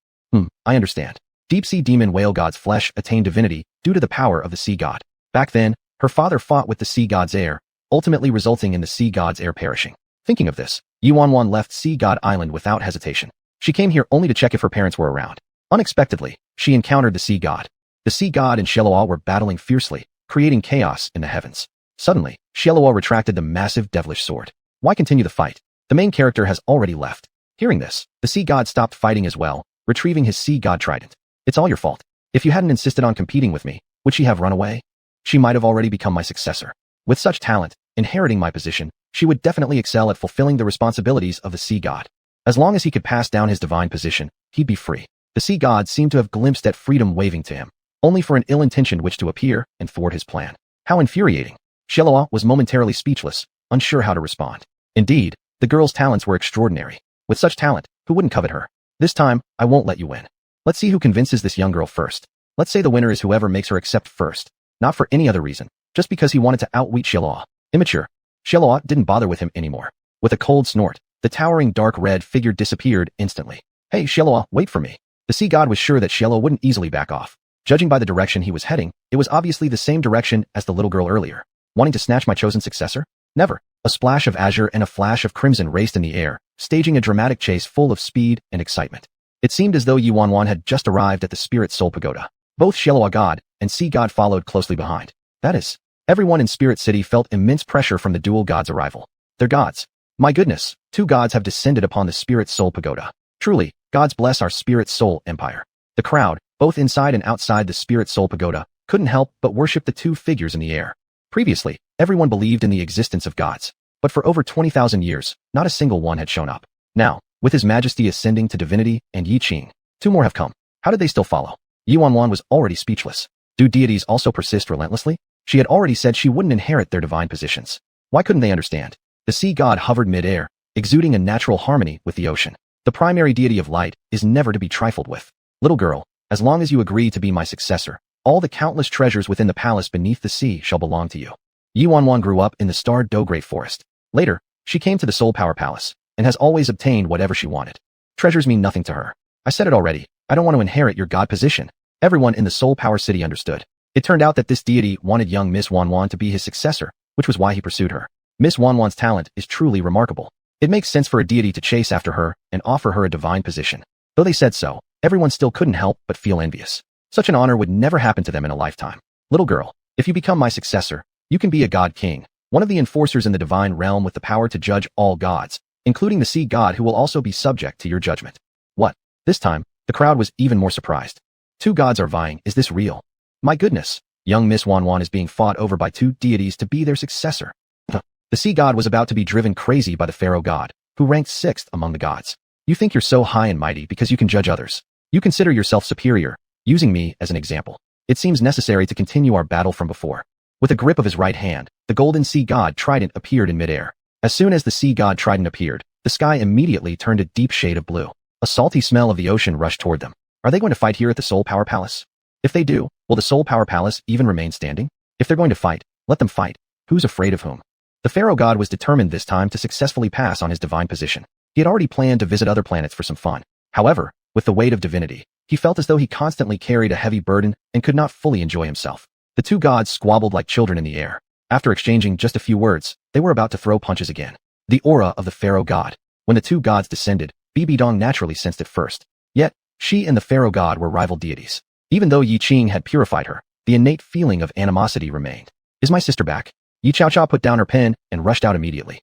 I understand. Deep-sea demon whale god's flesh attained divinity due to the power of the sea god. Back then, her father fought with the sea god's heir, ultimately resulting in the sea god's heir perishing. Thinking of this, Yuan left Sea God Island without hesitation. She came here only to check if her parents were around. Unexpectedly, she encountered the sea god. The sea god and Xiaoluo were battling fiercely, creating chaos in the heavens. Suddenly, Xiaoluo retracted the massive devilish sword. Why continue the fight? The main character has already left. Hearing this, the sea god stopped fighting as well, retrieving his sea god trident. It's all your fault. If you hadn't insisted on competing with me, would she have run away? She might have already become my successor. With such talent, inheriting my position, she would definitely excel at fulfilling the responsibilities of the sea god. As long as he could pass down his divine position, he'd be free. The sea god seemed to have glimpsed at freedom waving to him, only for an ill-intentioned witch to appear and thwart his plan. How infuriating. Xiaoluo was momentarily speechless, unsure how to respond. Indeed, the girl's talents were extraordinary. With such talent, who wouldn't covet her? This time, I won't let you win. Let's see who convinces this young girl first. Let's say the winner is whoever makes her accept first. Not for any other reason, just because he wanted to outwit Xiaoluo. Immature. Xiaoluo didn't bother with him anymore. With a cold snort, the towering dark red figure disappeared instantly. Hey Xiaoluo, wait for me. The sea god was sure that Xiaoluo wouldn't easily back off. Judging by the direction he was heading, it was obviously the same direction as the little girl earlier. Wanting to snatch my chosen successor? Never. A splash of azure and a flash of crimson raced in the air, staging a dramatic chase full of speed and excitement. It seemed as though Yuan had just arrived at the Spirit Soul Pagoda. Both Xiaoluo God and Sea God followed closely behind. That is, everyone in Spirit City felt immense pressure from the dual gods' arrival. They're gods. My goodness, two gods have descended upon the Spirit Soul Pagoda. Truly, gods bless our Spirit Soul Empire. The crowd, both inside and outside the Spirit Soul Pagoda, couldn't help but worship the two figures in the air. Previously, everyone believed in the existence of gods, but for over 20,000 years, not a single one had shown up. Now, with His Majesty ascending to divinity and Yiqing, two more have come. How did they still follow? Yuan was already speechless. Do deities also persist relentlessly? She had already said she wouldn't inherit their divine positions. Why couldn't they understand? The sea god hovered mid-air, exuding a natural harmony with the ocean. The primary deity of light is never to be trifled with. Little girl, as long as you agree to be my successor, all the countless treasures within the palace beneath the sea shall belong to you. Yuan grew up in the Star Do Great Forest. Later, she came to the Soul Power Palace, and has always obtained whatever she wanted. Treasures mean nothing to her. I said it already, I don't want to inherit your god position. Everyone in the Soul Power City understood. It turned out that this deity wanted young Miss Wanwan to be his successor, which was why he pursued her. Miss Xuanhuan's talent is truly remarkable. It makes sense for a deity to chase after her and offer her a divine position. Though they said so, everyone still couldn't help but feel envious. Such an honor would never happen to them in a lifetime. Little girl, if you become my successor, you can be a god king, one of the enforcers in the divine realm with the power to judge all gods, including the sea god who will also be subject to your judgment. What? This time, the crowd was even more surprised. Two gods are vying, is this real? My goodness, young Miss Xuanhuan is being fought over by two deities to be their successor. The sea god was about to be driven crazy by the pharaoh god, who ranked 6th among the gods. You think you're so high and mighty because you can judge others. You consider yourself superior, using me as an example. It seems necessary to continue our battle from before. With a grip of his right hand, the golden sea god trident appeared in midair. As soon as the sea god trident appeared, the sky immediately turned a deep shade of blue. A salty smell of the ocean rushed toward them. Are they going to fight here at the Soul Power Palace? If they do, will the Soul Power Palace even remain standing? If they're going to fight, let them fight. Who's afraid of whom? The pharaoh god was determined this time to successfully pass on his divine position. He had already planned to visit other planets for some fun. However, with the weight of divinity, he felt as though he constantly carried a heavy burden and could not fully enjoy himself. The two gods squabbled like children in the air. After exchanging just a few words, they were about to throw punches again. The aura of the pharaoh god. When the two gods descended, Bibi Dong naturally sensed it first. Yet, she and the pharaoh god were rival deities. Even though Yiqing had purified her, the innate feeling of animosity remained. Is my sister back? Yi Chao Chao put down her pen and rushed out immediately.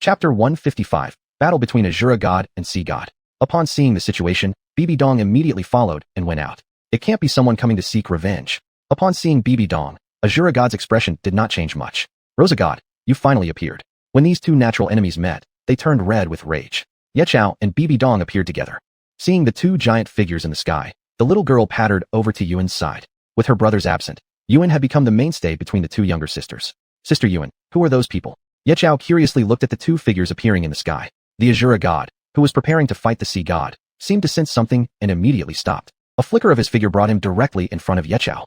Chapter 155, Battle between Azura God and Sea God. Upon seeing the situation, Bibi Dong immediately followed and went out. It can't be someone coming to seek revenge. Upon seeing Bibi Dong, Azura God's expression did not change much. Rosa God, you finally appeared. When these two natural enemies met, they turned red with rage. Ye Chao and Bibi Dong appeared together. Seeing the two giant figures in the sky, the little girl pattered over to Yuan's side. With her brothers absent, Yuan had become the mainstay between the two younger sisters. Sister Yuan, who are those people? Ye Chao curiously looked at the two figures appearing in the sky. The Azura God, who was preparing to fight the sea god, seemed to sense something and immediately stopped. A flicker of his figure brought him directly in front of Ye Chao.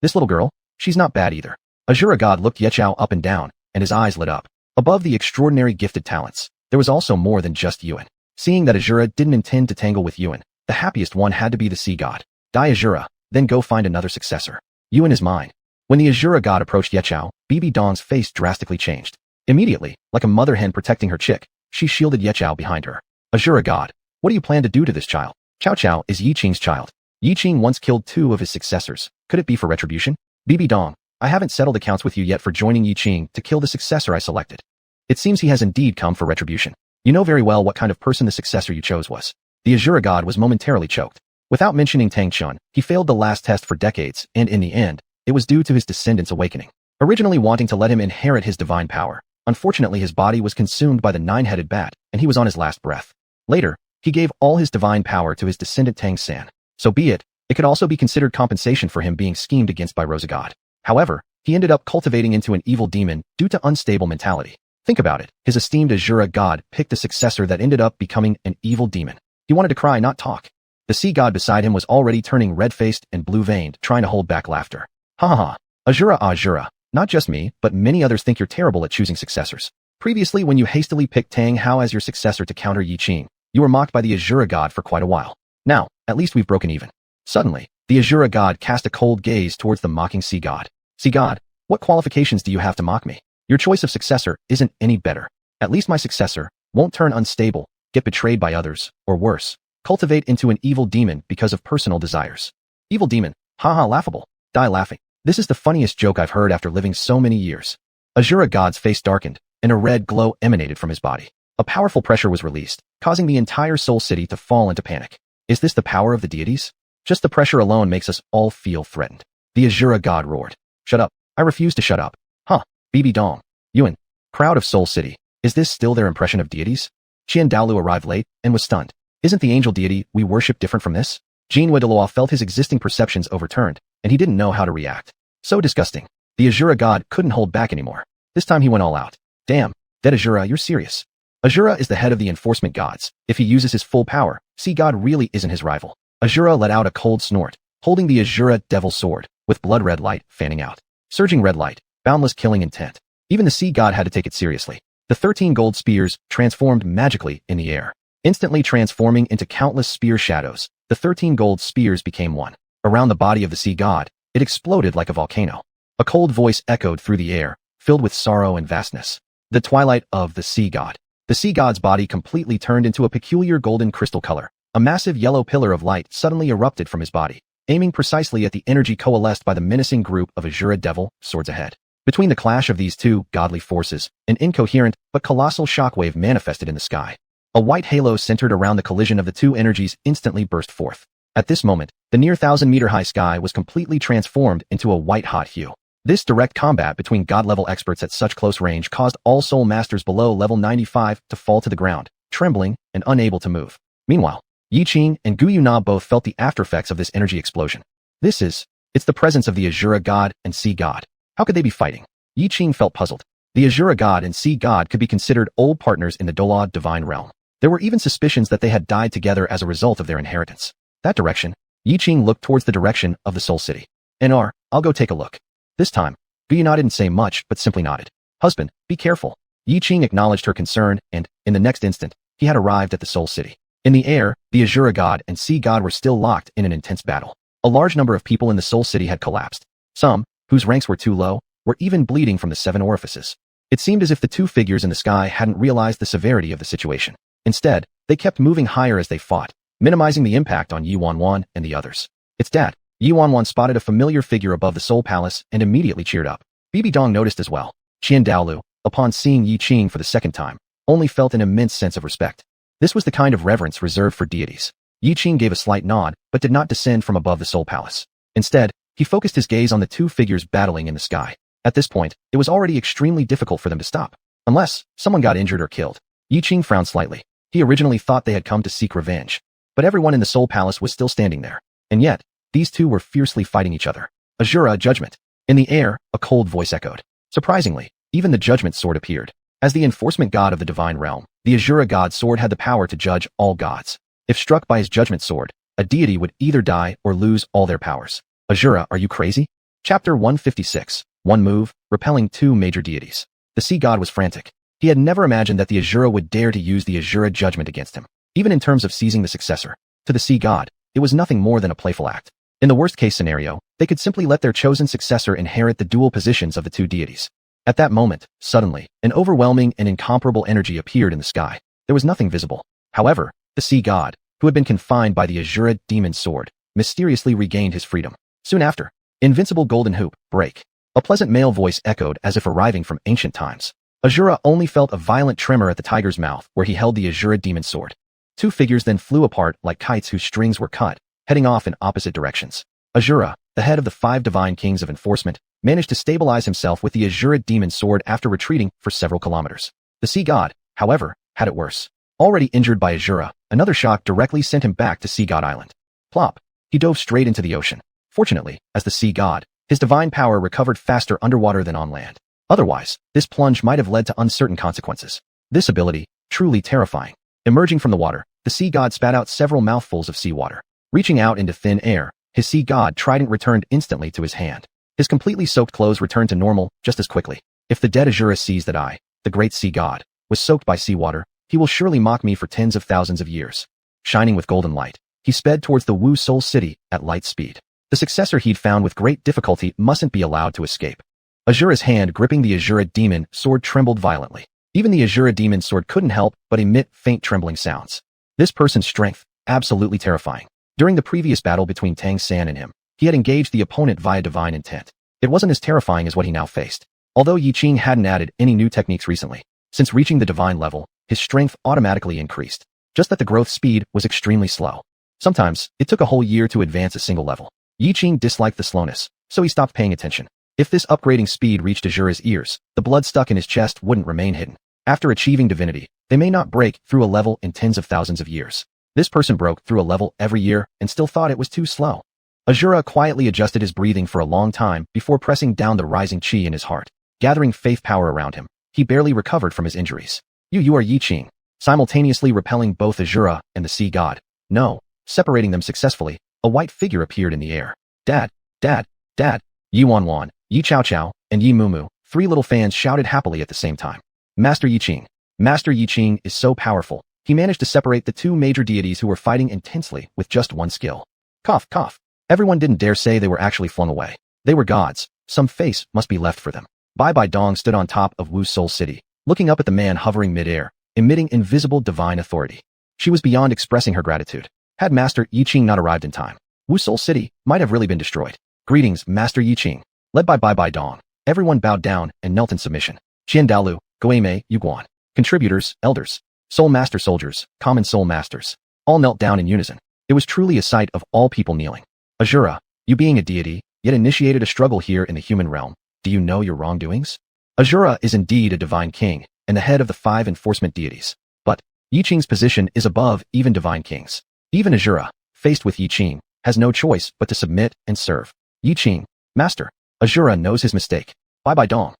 This little girl, she's not bad either. Azura God looked Ye Chao up and down, and his eyes lit up. Above the extraordinary gifted talents, there was also more than just Yuan. Seeing that Azura didn't intend to tangle with Yuan, the happiest one had to be the sea god. Die Azura, then go find another successor. Yuan is mine. When the Azura God approached Ye Chao, Bibi Dong's face drastically changed. Immediately, like a mother hen protecting her chick, she shielded Ye Chao behind her. Azura God, what do you plan to do to this child? Chao Chao is Yiqing's child. Yiqing once killed 2 of his successors. Could it be for retribution? Bibi Dong, I haven't settled accounts with you yet for joining Yiqing to kill the successor I selected. It seems he has indeed come for retribution. You know very well what kind of person the successor you chose was. The Azura God was momentarily choked. Without mentioning Tang Chun, he failed the last test for decades, and in the end, it was due to his descendants awakening. Originally wanting to let him inherit his divine power, unfortunately his body was consumed by the 9-headed bat, and he was on his last breath. Later, he gave all his divine power to his descendant Tang San. So be it, it could also be considered compensation for him being schemed against by Rosa God. However, he ended up cultivating into an evil demon due to unstable mentality. Think about it, his esteemed Azura God picked a successor that ended up becoming an evil demon. He wanted to cry, not talk. The sea god beside him was already turning red-faced and blue-veined, trying to hold back laughter. Ha ha ha, Azura, not just me, but many others think you're terrible at choosing successors. Previously, when you hastily picked Tang Hao as your successor to counter Yiqing, you were mocked by the Azura God for quite a while. Now, at least we've broken even. Suddenly, the Azura God cast a cold gaze towards the mocking sea god. Sea god, what qualifications do you have to mock me? Your choice of successor isn't any better. At least my successor won't turn unstable, get betrayed by others, or worse, cultivate into an evil demon because of personal desires. Evil demon, haha, laughable. Die laughing. This is the funniest joke I've heard after living so many years. Azura God's face darkened, and a red glow emanated from his body. A powerful pressure was released, causing the entire Soul City to fall into panic. Is this the power of the deities? Just the pressure alone makes us all feel threatened. The Azura God roared. Shut up. I refuse to shut up. Huh. Bibi Dong. Yuan. Crowd of Soul City. Is this still their impression of deities? Qian Douluo arrived late and was stunned. Isn't the angel deity we worship different from this? Jean Douluo felt his existing perceptions overturned, and he didn't know how to react. So disgusting. The Azura God couldn't hold back anymore. This time he went all out. Damn. Dead Azura, you're serious. Azura is the head of the enforcement gods. If he uses his full power, Sea God really isn't his rival. Azura let out a cold snort, holding the Azura Devil Sword, with blood red light fanning out. Surging red light, boundless killing intent. Even the Sea God had to take it seriously. The 13 gold spears transformed magically in the air. Instantly transforming into countless spear shadows, the 13 gold spears became one. Around the body of the Sea God, it exploded like a volcano. A cold voice echoed through the air. filled with sorrow and vastness. The twilight of the sea god. The sea god's body completely turned into a peculiar golden crystal color. A massive yellow pillar of light suddenly erupted from his body, aiming precisely at the energy coalesced by the menacing group of Azura devil swords ahead. Between the clash of these two godly forces, an incoherent but colossal shockwave manifested in the sky. A white halo centered around the collision of the two energies instantly burst forth. At this moment, the near 1,000-meter-high sky was completely transformed into a white-hot hue. This direct combat between god-level experts at such close range caused all soul masters below level 95 to fall to the ground, trembling and unable to move. Meanwhile, Yiqing and Guyuna both felt the aftereffects of this energy explosion. It's the presence of the Azura god and sea god. How could they be fighting? Yiqing felt puzzled. The Azura god and sea god could be considered old partners in the Douluo divine realm. There were even suspicions that they had died together as a result of their inheritance. That direction, Yiqing looked towards the direction of the Soul City. I'll go take a look. This time, Guyuna didn't say much but simply nodded. Husband, be careful. Yiqing acknowledged her concern and, in the next instant, he had arrived at the Soul City. In the air, the Azura god and sea god were still locked in an intense battle. A large number of people in the Soul City had collapsed. Some, whose ranks were too low, were even bleeding from the 7 orifices. It seemed as if the two figures in the sky hadn't realized the severity of the situation. Instead, they kept moving higher as they fought, minimizing the impact on xuanhuan and the others. It's Dad. Xuanhuan spotted a familiar figure above the Soul Palace and immediately cheered up. Bibi Dong noticed as well. Qian Daolu, upon seeing Yiqing for the second time, only felt an immense sense of respect. This was the kind of reverence reserved for deities. Yiqing gave a slight nod, but did not descend from above the Soul Palace. Instead, he focused his gaze on the two figures battling in the sky. At this point, it was already extremely difficult for them to stop. Unless someone got injured or killed. Yiqing frowned slightly. He originally thought they had come to seek revenge. But everyone in the Soul Palace was still standing there. And yet, these two were fiercely fighting each other. Azura judgment. In the air, a cold voice echoed. Surprisingly, even the judgment sword appeared. As the enforcement god of the divine realm, the Azura god sword had the power to judge all gods. If struck by his judgment sword, a deity would either die or lose all their powers. Azura, are you crazy? Chapter 156. One move, repelling two major deities. The sea god was frantic. He had never imagined that the Azura would dare to use the Azura judgment against him. Even in terms of seizing the successor, to the sea god, it was nothing more than a playful act. In the worst-case scenario, they could simply let their chosen successor inherit the dual positions of the two deities. At that moment, suddenly, an overwhelming and incomparable energy appeared in the sky. There was nothing visible. However, the sea god, who had been confined by the Azura demon sword, mysteriously regained his freedom. Soon after, invincible golden hoop, break. A pleasant male voice echoed as if arriving from ancient times. Azura only felt a violent tremor at the tiger's mouth where he held the Azura demon sword. Two figures then flew apart like kites whose strings were cut, heading off in opposite directions. Azura, the head of the 5 divine kings of enforcement, managed to stabilize himself with the Azura demon sword after retreating for several kilometers. The sea god, however, had it worse. Already injured by Azura, another shock directly sent him back to Sea God Island. Plop! He dove straight into the ocean. Fortunately, as the sea god, his divine power recovered faster underwater than on land. Otherwise, this plunge might have led to uncertain consequences. This ability, truly terrifying. Emerging from the water, the sea god spat out several mouthfuls of seawater. Reaching out into thin air, his sea god trident returned instantly to his hand. His completely soaked clothes returned to normal just as quickly. If the dead Azura sees that I, the great sea god, was soaked by seawater, he will surely mock me for tens of thousands of years. Shining with golden light, he sped towards the Wu Soul City at light speed. The successor he'd found with great difficulty mustn't be allowed to escape. Azura's hand gripping the Azura demon sword trembled violently. Even the Azura demon sword couldn't help but emit faint trembling sounds. This person's strength, absolutely terrifying. During the previous battle between Tang San and him, he had engaged the opponent via divine intent. It wasn't as terrifying as what he now faced. Although Yiqing hadn't added any new techniques recently, since reaching the divine level, his strength automatically increased. Just that the growth speed was extremely slow. Sometimes, it took a whole year to advance a single level. Yiqing disliked the slowness, so he stopped paying attention. If this upgrading speed reached Azura's ears, the blood stuck in his chest wouldn't remain hidden. After achieving divinity, they may not break through a level in tens of thousands of years. This person broke through a level every year and still thought it was too slow. Azura quietly adjusted his breathing for a long time before pressing down the rising chi in his heart. Gathering faith power around him, he barely recovered from his injuries. You are Yiqing, simultaneously repelling both Azura and the sea god. No, separating them successfully, a white figure appeared in the air. Dad, Dad, Dad, Yi Wanwan, Yi Chao Chao, and Yi Mumu, 3 little fans shouted happily at the same time. Master Yiqing. Master Yiqing is so powerful. He managed to separate the 2 major deities who were fighting intensely with just one skill. Cough, cough. Everyone didn't dare say they were actually flung away. They were gods. Some face must be left for them. Bai Bai Dong stood on top of Wu Soul City, looking up at the man hovering mid-air, emitting invisible divine authority. She was beyond expressing her gratitude. Had Master Yiqing not arrived in time, Wu Soul City might have really been destroyed. Greetings, Master Yiqing. Led by Bai Bai Dong, everyone bowed down and knelt in submission. Qian Dalu, Guimei, Yuguan. Contributors, elders, soul master soldiers, common soul masters, all knelt down in unison. It was truly a sight of all people kneeling. Azura, you being a deity, yet initiated a struggle here in the human realm. Do you know your wrongdoings? Azura is indeed a divine king and the head of the 5 enforcement deities. But Yiqing's position is above even divine kings. Even Azura, faced with Yiqing, has no choice but to submit and serve. Yiqing, master. Azura knows his mistake. Bai Bai Dong.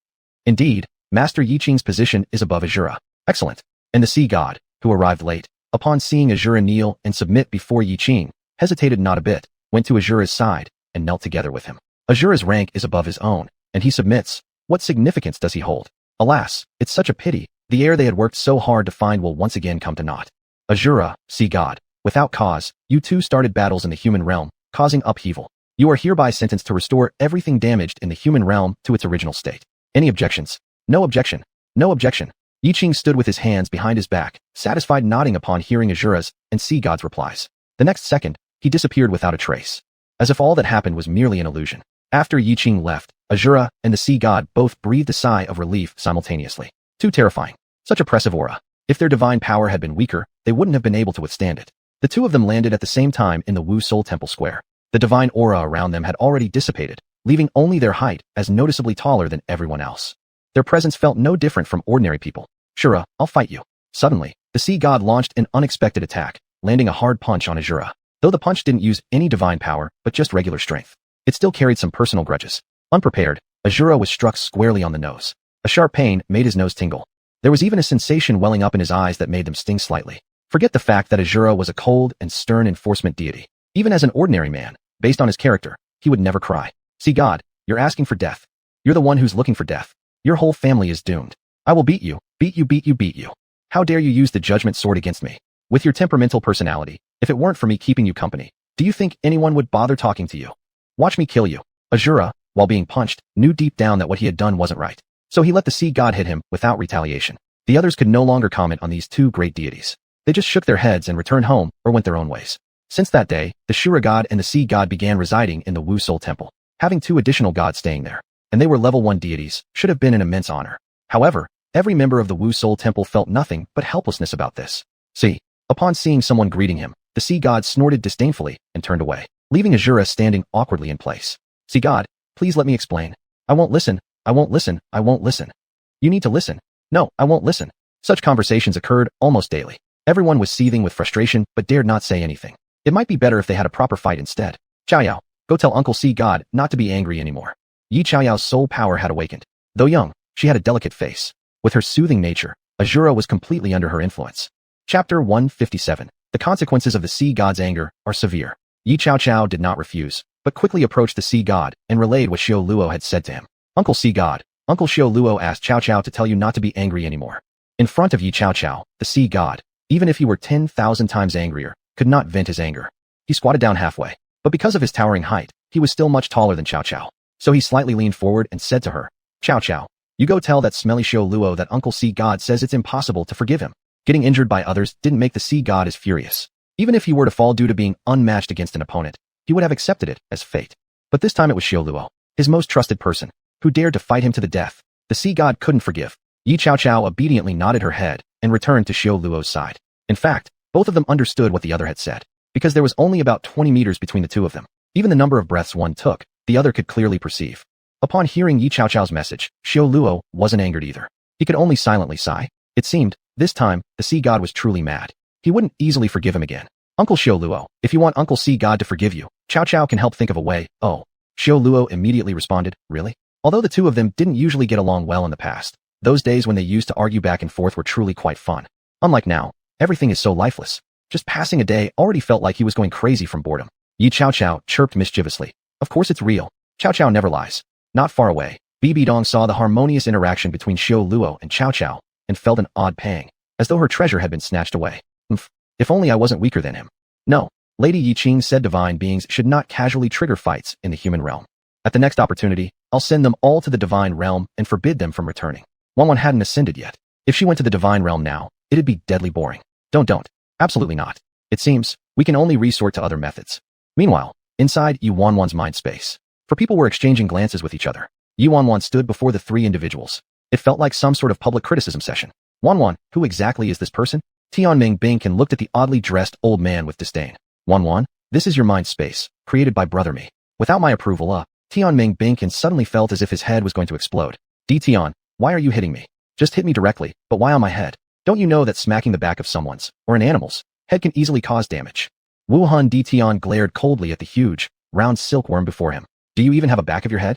Indeed, Master Yiqing's position is above Azura. Excellent. And the sea god, who arrived late, upon seeing Azura kneel and submit before Yiqing, hesitated not a bit, went to Azura's side, and knelt together with him. Azura's rank is above his own, and he submits. What significance does he hold? Alas, it's such a pity, the heir they had worked so hard to find will once again come to naught. Azura, sea god, without cause, you two started battles in the human realm, causing upheaval. You are hereby sentenced to restore everything damaged in the human realm to its original state. Any objections? No objection. No objection. Yiqing stood with his hands behind his back, satisfied, nodding upon hearing Azura's and Sea God's replies. The next second, he disappeared without a trace, as if all that happened was merely an illusion. After Yiqing left, Azura and the Sea God both breathed a sigh of relief simultaneously. Too terrifying. Such oppressive aura. If their divine power had been weaker, they wouldn't have been able to withstand it. The two of them landed at the same time in the Wu Soul Temple Square. The divine aura around them had already dissipated, leaving only their height as noticeably taller than everyone else. Their presence felt no different from ordinary people. Shura, I'll fight you. Suddenly, the sea god launched an unexpected attack, landing a hard punch on Azura. Though the punch didn't use any divine power, but just regular strength, it still carried some personal grudges. Unprepared, Azura was struck squarely on the nose. A sharp pain made his nose tingle. There was even a sensation welling up in his eyes that made them sting slightly. Forget the fact that Azura was a cold and stern enforcement deity. Even as an ordinary man, based on his character, he would never cry. See God, you're asking for death. You're the one who's looking for death. Your whole family is doomed. I will beat you, beat you, beat you, beat you. How dare you use the judgment sword against me? With your temperamental personality, if it weren't for me keeping you company, do you think anyone would bother talking to you? Watch me kill you. Azura, while being punched, knew deep down that what he had done wasn't right. So he let the sea god hit him without retaliation. The others could no longer comment on these two great deities. They just shook their heads and returned home or went their own ways. Since that day, the Shura god and the sea god began residing in the Wu Soul Temple, having 2 additional gods staying there, and they were level 1 deities, should have been an immense honor. However, every member of the Wu Soul Temple felt nothing but helplessness about this. See, upon seeing someone greeting him, the sea god snorted disdainfully and turned away, leaving Azura standing awkwardly in place. Sea god, please let me explain. I won't listen, I won't listen, I won't listen. You need to listen. No, I won't listen. Such conversations occurred almost daily. Everyone was seething with frustration but dared not say anything. It might be better if they had a proper fight instead. Xiaoyao, go tell Uncle Sea God not to be angry anymore. Yi Xiaoyao's soul power had awakened. Though young, she had a delicate face. With her soothing nature, Azura was completely under her influence. Chapter 157. The consequences of the sea god's anger are severe. Yi Xiaochao did not refuse, but quickly approached the sea god and relayed what Xiao Luo had said to him. Uncle Sea God, Uncle Xiao Luo asked Xiao Chao to tell you not to be angry anymore. In front of Yi Xiaochao, the sea god, even if he were 10,000 times angrier, could not vent his anger. He squatted down halfway, but because of his towering height, he was still much taller than Xiao Chao. So he slightly leaned forward and said to her, Xiao Chao, you go tell that smelly Xiao Luo that Uncle Sea God says it's impossible to forgive him. Getting injured by others didn't make the sea god as furious. Even if he were to fall due to being unmatched against an opponent, he would have accepted it as fate. But this time it was Xiao Luo, his most trusted person, who dared to fight him to the death. The sea god couldn't forgive. Yi Xiaochao obediently nodded her head and returned to Xiao Luo's side. In fact, both of them understood what the other had said, because there was only about 20 meters between the two of them. Even the number of breaths one took, the other could clearly perceive. Upon hearing Yi Xiaochao's message, Xiao Luo wasn't angered either. He could only silently sigh. It seemed, this time, the sea god was truly mad. He wouldn't easily forgive him again. Uncle Xiao Luo, if you want Uncle Sea God to forgive you, Xiao Chao can help think of a way. Oh. Xiao Luo immediately responded, really? Although the two of them didn't usually get along well in the past, those days when they used to argue back and forth were truly quite fun. Unlike now, everything is so lifeless. Just passing a day already felt like he was going crazy from boredom. Yi Xiaochao chirped mischievously. Of course it's real. Xiao Chao never lies. Not far away, Bibi Dong saw the harmonious interaction between Xiao Luo and Xiao Chao and felt an odd pang, as though her treasure had been snatched away. If only I wasn't weaker than him. No, Lady Yiqing said divine beings should not casually trigger fights in the human realm. At the next opportunity, I'll send them all to the divine realm and forbid them from returning. Xuanhuan hadn't ascended yet. If she went to the divine realm now, it'd be deadly boring. Don't. Absolutely not. It seems we can only resort to other methods. Meanwhile, inside Xuanhuan's mind space, for people were exchanging glances with each other. Xuanhuan stood before the three individuals. It felt like some sort of public criticism session. Xuanhuan, who exactly is this person? Tianming Bingqian looked at the oddly dressed old man with disdain. Xuanhuan, this is your mind space, created by Brother Me. Without my approval, Tianming Bingqian suddenly felt as if his head was going to explode. Tian, why are you hitting me? Just hit me directly, but why on my head? Don't you know that smacking the back of someone's, or an animal's, head can easily cause damage? Wuhan Tian glared coldly at the huge, round silkworm before him. Do you even have a back of your head?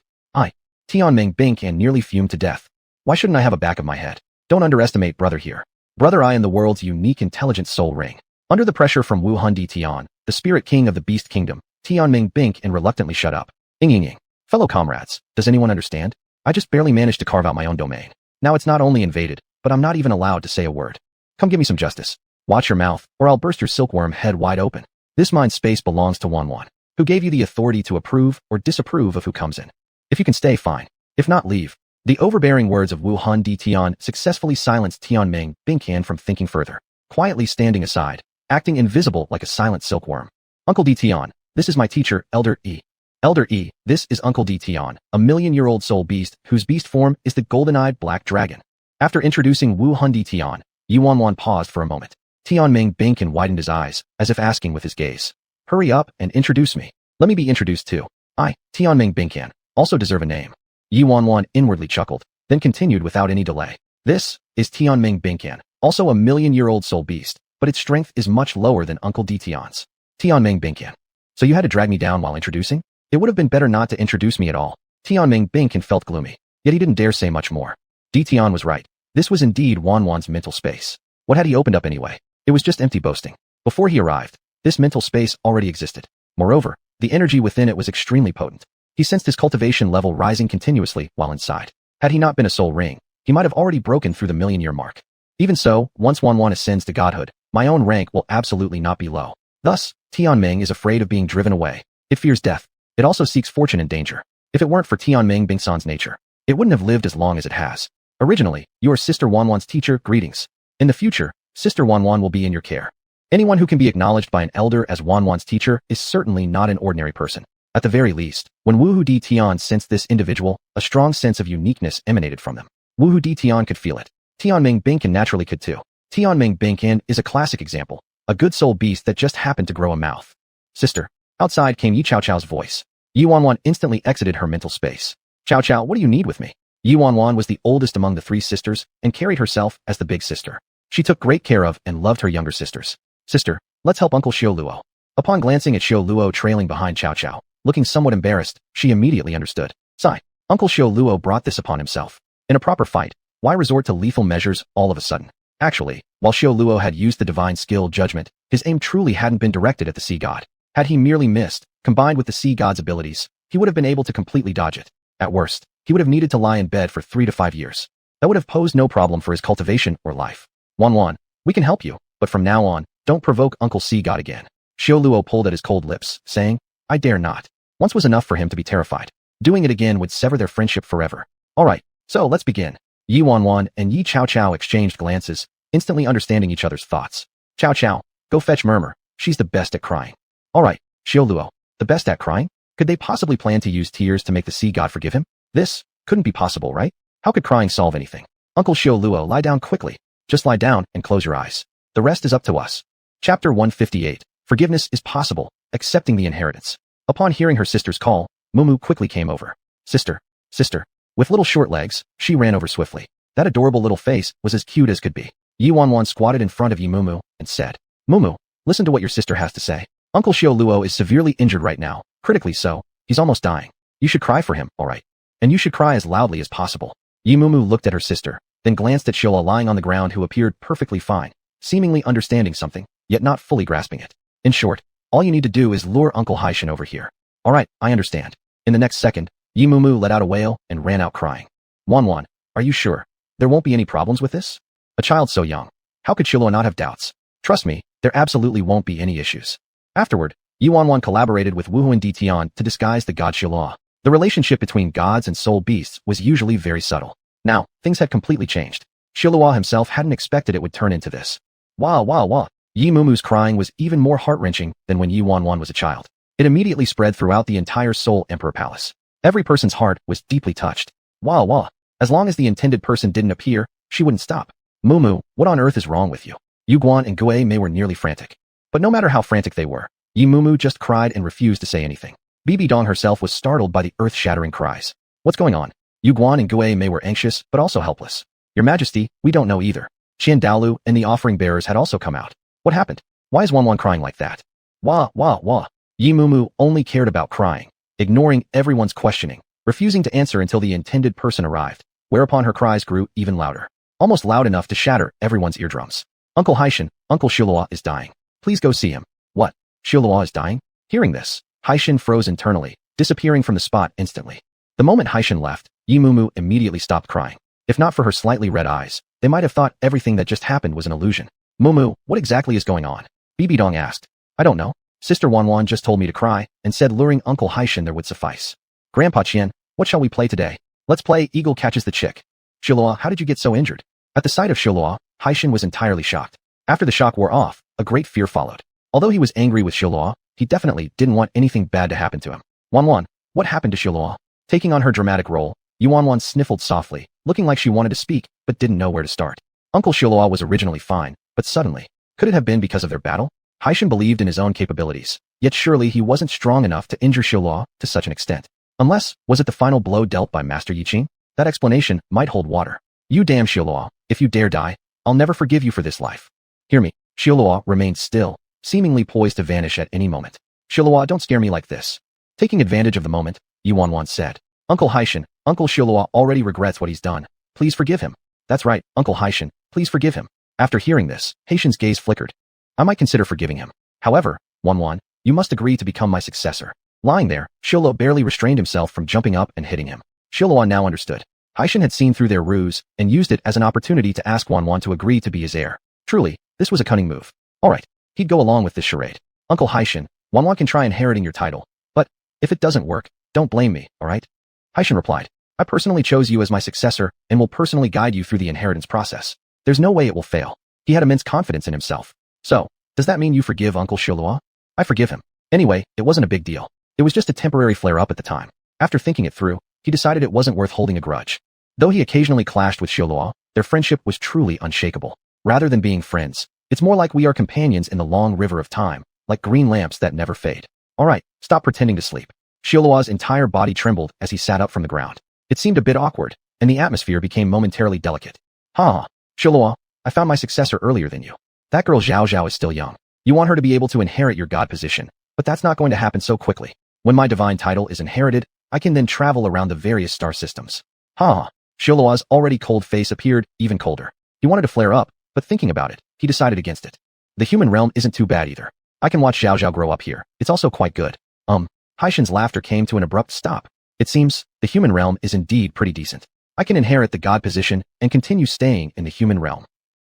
Tianming Bingqian nearly fumed to death. Why shouldn't I have a back of my head? Don't underestimate Brother here. Brother I am the world's unique intelligent soul ring. Under the pressure from Wuhan Tian, the spirit king of the beast kingdom, Tianming Bingqian reluctantly shut up. Ying. Fellow comrades, does anyone understand? I just barely managed to carve out my own domain. Now it's not only invaded, but I'm not even allowed to say a word. Come give me some justice. Watch your mouth, or I'll burst your silkworm head wide open. This mind space belongs to Xuanhuan, who gave you the authority to approve or disapprove of who comes in. If you can stay, fine. If not, leave. The overbearing words of Wuhan Tian successfully silenced Tianming Bingqian from thinking further, quietly standing aside, acting invisible like a silent silkworm. Uncle Tian, this is my teacher, Elder E. Elder E, this is Uncle Tian, a million-year-old soul beast whose beast form is the golden-eyed black dragon. After introducing Wuhan Tian, Xuanhuan paused for a moment. Tianming Bingqian widened his eyes, as if asking with his gaze. Hurry up and introduce me. Let me be introduced too. I, Tianming Bingqian, also deserve a name. Xuanhuan inwardly chuckled, then continued without any delay. This is Tianming Bingqian, also a million-year-old soul beast, but its strength is much lower than Uncle Tian's. Tianming Bingqian. So you had to drag me down while introducing? It would have been better not to introduce me at all. Tianming Bingqian felt gloomy, yet he didn't dare say much more. Tian was right. This was indeed Xuanhuan's mental space. What had he opened up anyway? It was just empty boasting. Before he arrived, this mental space already existed. Moreover, the energy within it was extremely potent. He sensed his cultivation level rising continuously while inside. Had he not been a soul ring, he might have already broken through the million-year mark. Even so, once Xuanhuan ascends to godhood, my own rank will absolutely not be low. Thus, Tianming is afraid of being driven away. It fears death. It also seeks fortune and danger. If it weren't for Tianming Bingqian's nature, it wouldn't have lived as long as it has. Originally, your sister Xuanhuan's teacher, greetings. In the future, Sister Xuanhuan will be in your care. Anyone who can be acknowledged by an elder as Xuanhuan's teacher is certainly not an ordinary person. At the very least, when Wuhu Tian sensed this individual, a strong sense of uniqueness emanated from them. Wuhu Tian could feel it. Tianming Bingqian naturally could too. Tianming Bingqian is a classic example, a good soul beast that just happened to grow a mouth. Sister. Outside came Yi Chao's voice. Xuanhuan instantly exited her mental space. Chao, what do you need with me? Xuanhuan was the oldest among the three sisters and carried herself as the big sister. She took great care of and loved her younger sisters. Sister, let's help Uncle Luo. Upon glancing at Luo trailing behind Chao, looking somewhat embarrassed, she immediately understood. Sigh. Uncle Luo brought this upon himself. In a proper fight, why resort to lethal measures all of a sudden? Actually, while Luo had used the divine skill judgment, his aim truly hadn't been directed at the sea god. Had he merely missed, combined with the sea god's abilities, he would have been able to completely dodge it. At worst, he would have needed to lie in bed for 3 to 5 years. That would have posed no problem for his cultivation or life. Xuanhuan, we can help you, but from now on, don't provoke Uncle Sea God again. Luo pulled at his cold lips, saying, I dare not. Once was enough for him to be terrified. Doing it again would sever their friendship forever. Alright, so let's begin. Xuanhuan and Yi Chao exchanged glances, instantly understanding each other's thoughts. Chao, go fetch Murmur. She's the best at crying. Alright, Luo, the best at crying? Could they possibly plan to use tears to make the sea god forgive him? This couldn't be possible, right? How could crying solve anything? Uncle Luo, lie down quickly. Just lie down and close your eyes. The rest is up to us. Chapter 158. Forgiveness is possible, accepting the inheritance. Upon hearing her sister's call, Mumu quickly came over. Sister. With little short legs, she ran over swiftly. That adorable little face was as cute as could be. Xuanhuan squatted in front of Mumu and said, Mumu, listen to what your sister has to say. Uncle Luo is severely injured right now, critically so. He's almost dying. You should cry for him, alright? And you should cry as loudly as possible. Mumu looked at her sister, then glanced at Shiola lying on the ground who appeared perfectly fine, seemingly understanding something, yet not fully grasping it. In short, all you need to do is lure Uncle Haishan over here. Alright, I understand. In the next second, Mumu let out a wail and ran out crying. Xuanhuan, are you sure? There won't be any problems with this? A child so young. How could Shiola not have doubts? Trust me, there absolutely won't be any issues. Afterward, Xuanhuan collaborated with Wuhuan Tian to disguise the god Shiola. The relationship between gods and soul beasts was usually very subtle. Now, things had completely changed. Xiaoluo himself hadn't expected it would turn into this. Wah wah wah. Yi Mumu's crying was even more heart-wrenching than when Yi Wanwan was a child. It immediately spread throughout the entire Soul Emperor Palace. Every person's heart was deeply touched. Wah wah. As long as the intended person didn't appear, she wouldn't stop. Mumu, what on earth is wrong with you? Yu Guan and Gue Mei were nearly frantic. But no matter how frantic they were, Yi Mumu just cried and refused to say anything. Bibi Dong herself was startled by the earth-shattering cries. What's going on? Yu Guan and Gue Mei were anxious, but also helpless. Your Majesty, we don't know either. Qian Daolu and the offering bearers had also come out. What happened? Why is Wanwan crying like that? Wah, wah, wah. Yi Mumu only cared about crying, ignoring everyone's questioning, refusing to answer until the intended person arrived, whereupon her cries grew even louder, almost loud enough to shatter everyone's eardrums. Uncle Haishan, Uncle Xiaoluo is dying. Please go see him. What? Xiaoluo is dying? Hearing this, Haishan froze internally, disappearing from the spot instantly. The moment Haishan left, Yi Mumu immediately stopped crying. If not for her slightly red eyes, they might have thought everything that just happened was an illusion. Mumu, what exactly is going on? Bibi Dong asked. I don't know. Sister Wanwan just told me to cry, and said luring Uncle Haishan there would suffice. Grandpa Qian, what shall we play today? Let's play Eagle Catches the Chick. Xiaoluo, how did you get so injured? At the sight of Xiaoluo, Haishan was entirely shocked. After the shock wore off, a great fear followed. Although he was angry with Xiaoluo, he definitely didn't want anything bad to happen to him. Wanwan, what happened to Xiaoluo? Taking on her dramatic role, Yu Wanwan sniffled softly, looking like she wanted to speak, but didn't know where to start. Uncle Xiaoluo was originally fine, but suddenly, could it have been because of their battle? Haishan believed in his own capabilities, yet surely he wasn't strong enough to injure Xiaoluo to such an extent. Unless, was it the final blow dealt by Master Yiqing? That explanation might hold water. You damn Xiaoluo, if you dare die, I'll never forgive you for this life. Hear me. Xiaoluo remained still, seemingly poised to vanish at any moment. Xiaoluo, don't scare me like this. Taking advantage of the moment, Yu Wanwan said. Uncle Haishan, Uncle Xiaoluo already regrets what he's done. Please forgive him. That's right, Uncle Haishan, please forgive him. After hearing this, Haishan's gaze flickered. I might consider forgiving him. However, Wanwan, you must agree to become my successor. Lying there, Xiaoluo barely restrained himself from jumping up and hitting him. Xiaoluo now understood. Haishan had seen through their ruse and used it as an opportunity to ask Wanwan to agree to be his heir. Truly, this was a cunning move. Alright, he'd go along with this charade. Uncle Haishan, Wanwan can try inheriting your title. But, if it doesn't work, don't blame me, alright? Haishan replied. I personally chose you as my successor and will personally guide you through the inheritance process. There's no way it will fail. He had immense confidence in himself. So, does that mean you forgive Uncle Xiaoluo? I forgive him. Anyway, it wasn't a big deal. It was just a temporary flare-up at the time. After thinking it through, he decided it wasn't worth holding a grudge. Though he occasionally clashed with Xiaoluo, their friendship was truly unshakable. Rather than being friends, it's more like we are companions in the long river of time, like green lamps that never fade. Alright, stop pretending to sleep. Xiaoluo's entire body trembled as he sat up from the ground. It seemed a bit awkward, and the atmosphere became momentarily delicate. Ha! Xiaoluo, I found my successor earlier than you. That girl Zhao Zhao is still young. You want her to be able to inherit your god position, but that's not going to happen so quickly. When my divine title is inherited, I can then travel around the various star systems. Ha! Xiaoluo's already cold face appeared even colder. He wanted to flare up, but thinking about it, he decided against it. The human realm isn't too bad either. I can watch Zhao Zhao grow up here. It's also quite good. Haishan's laughter came to an abrupt stop. It seems, the human realm is indeed pretty decent. I can inherit the god position and continue staying in the human realm.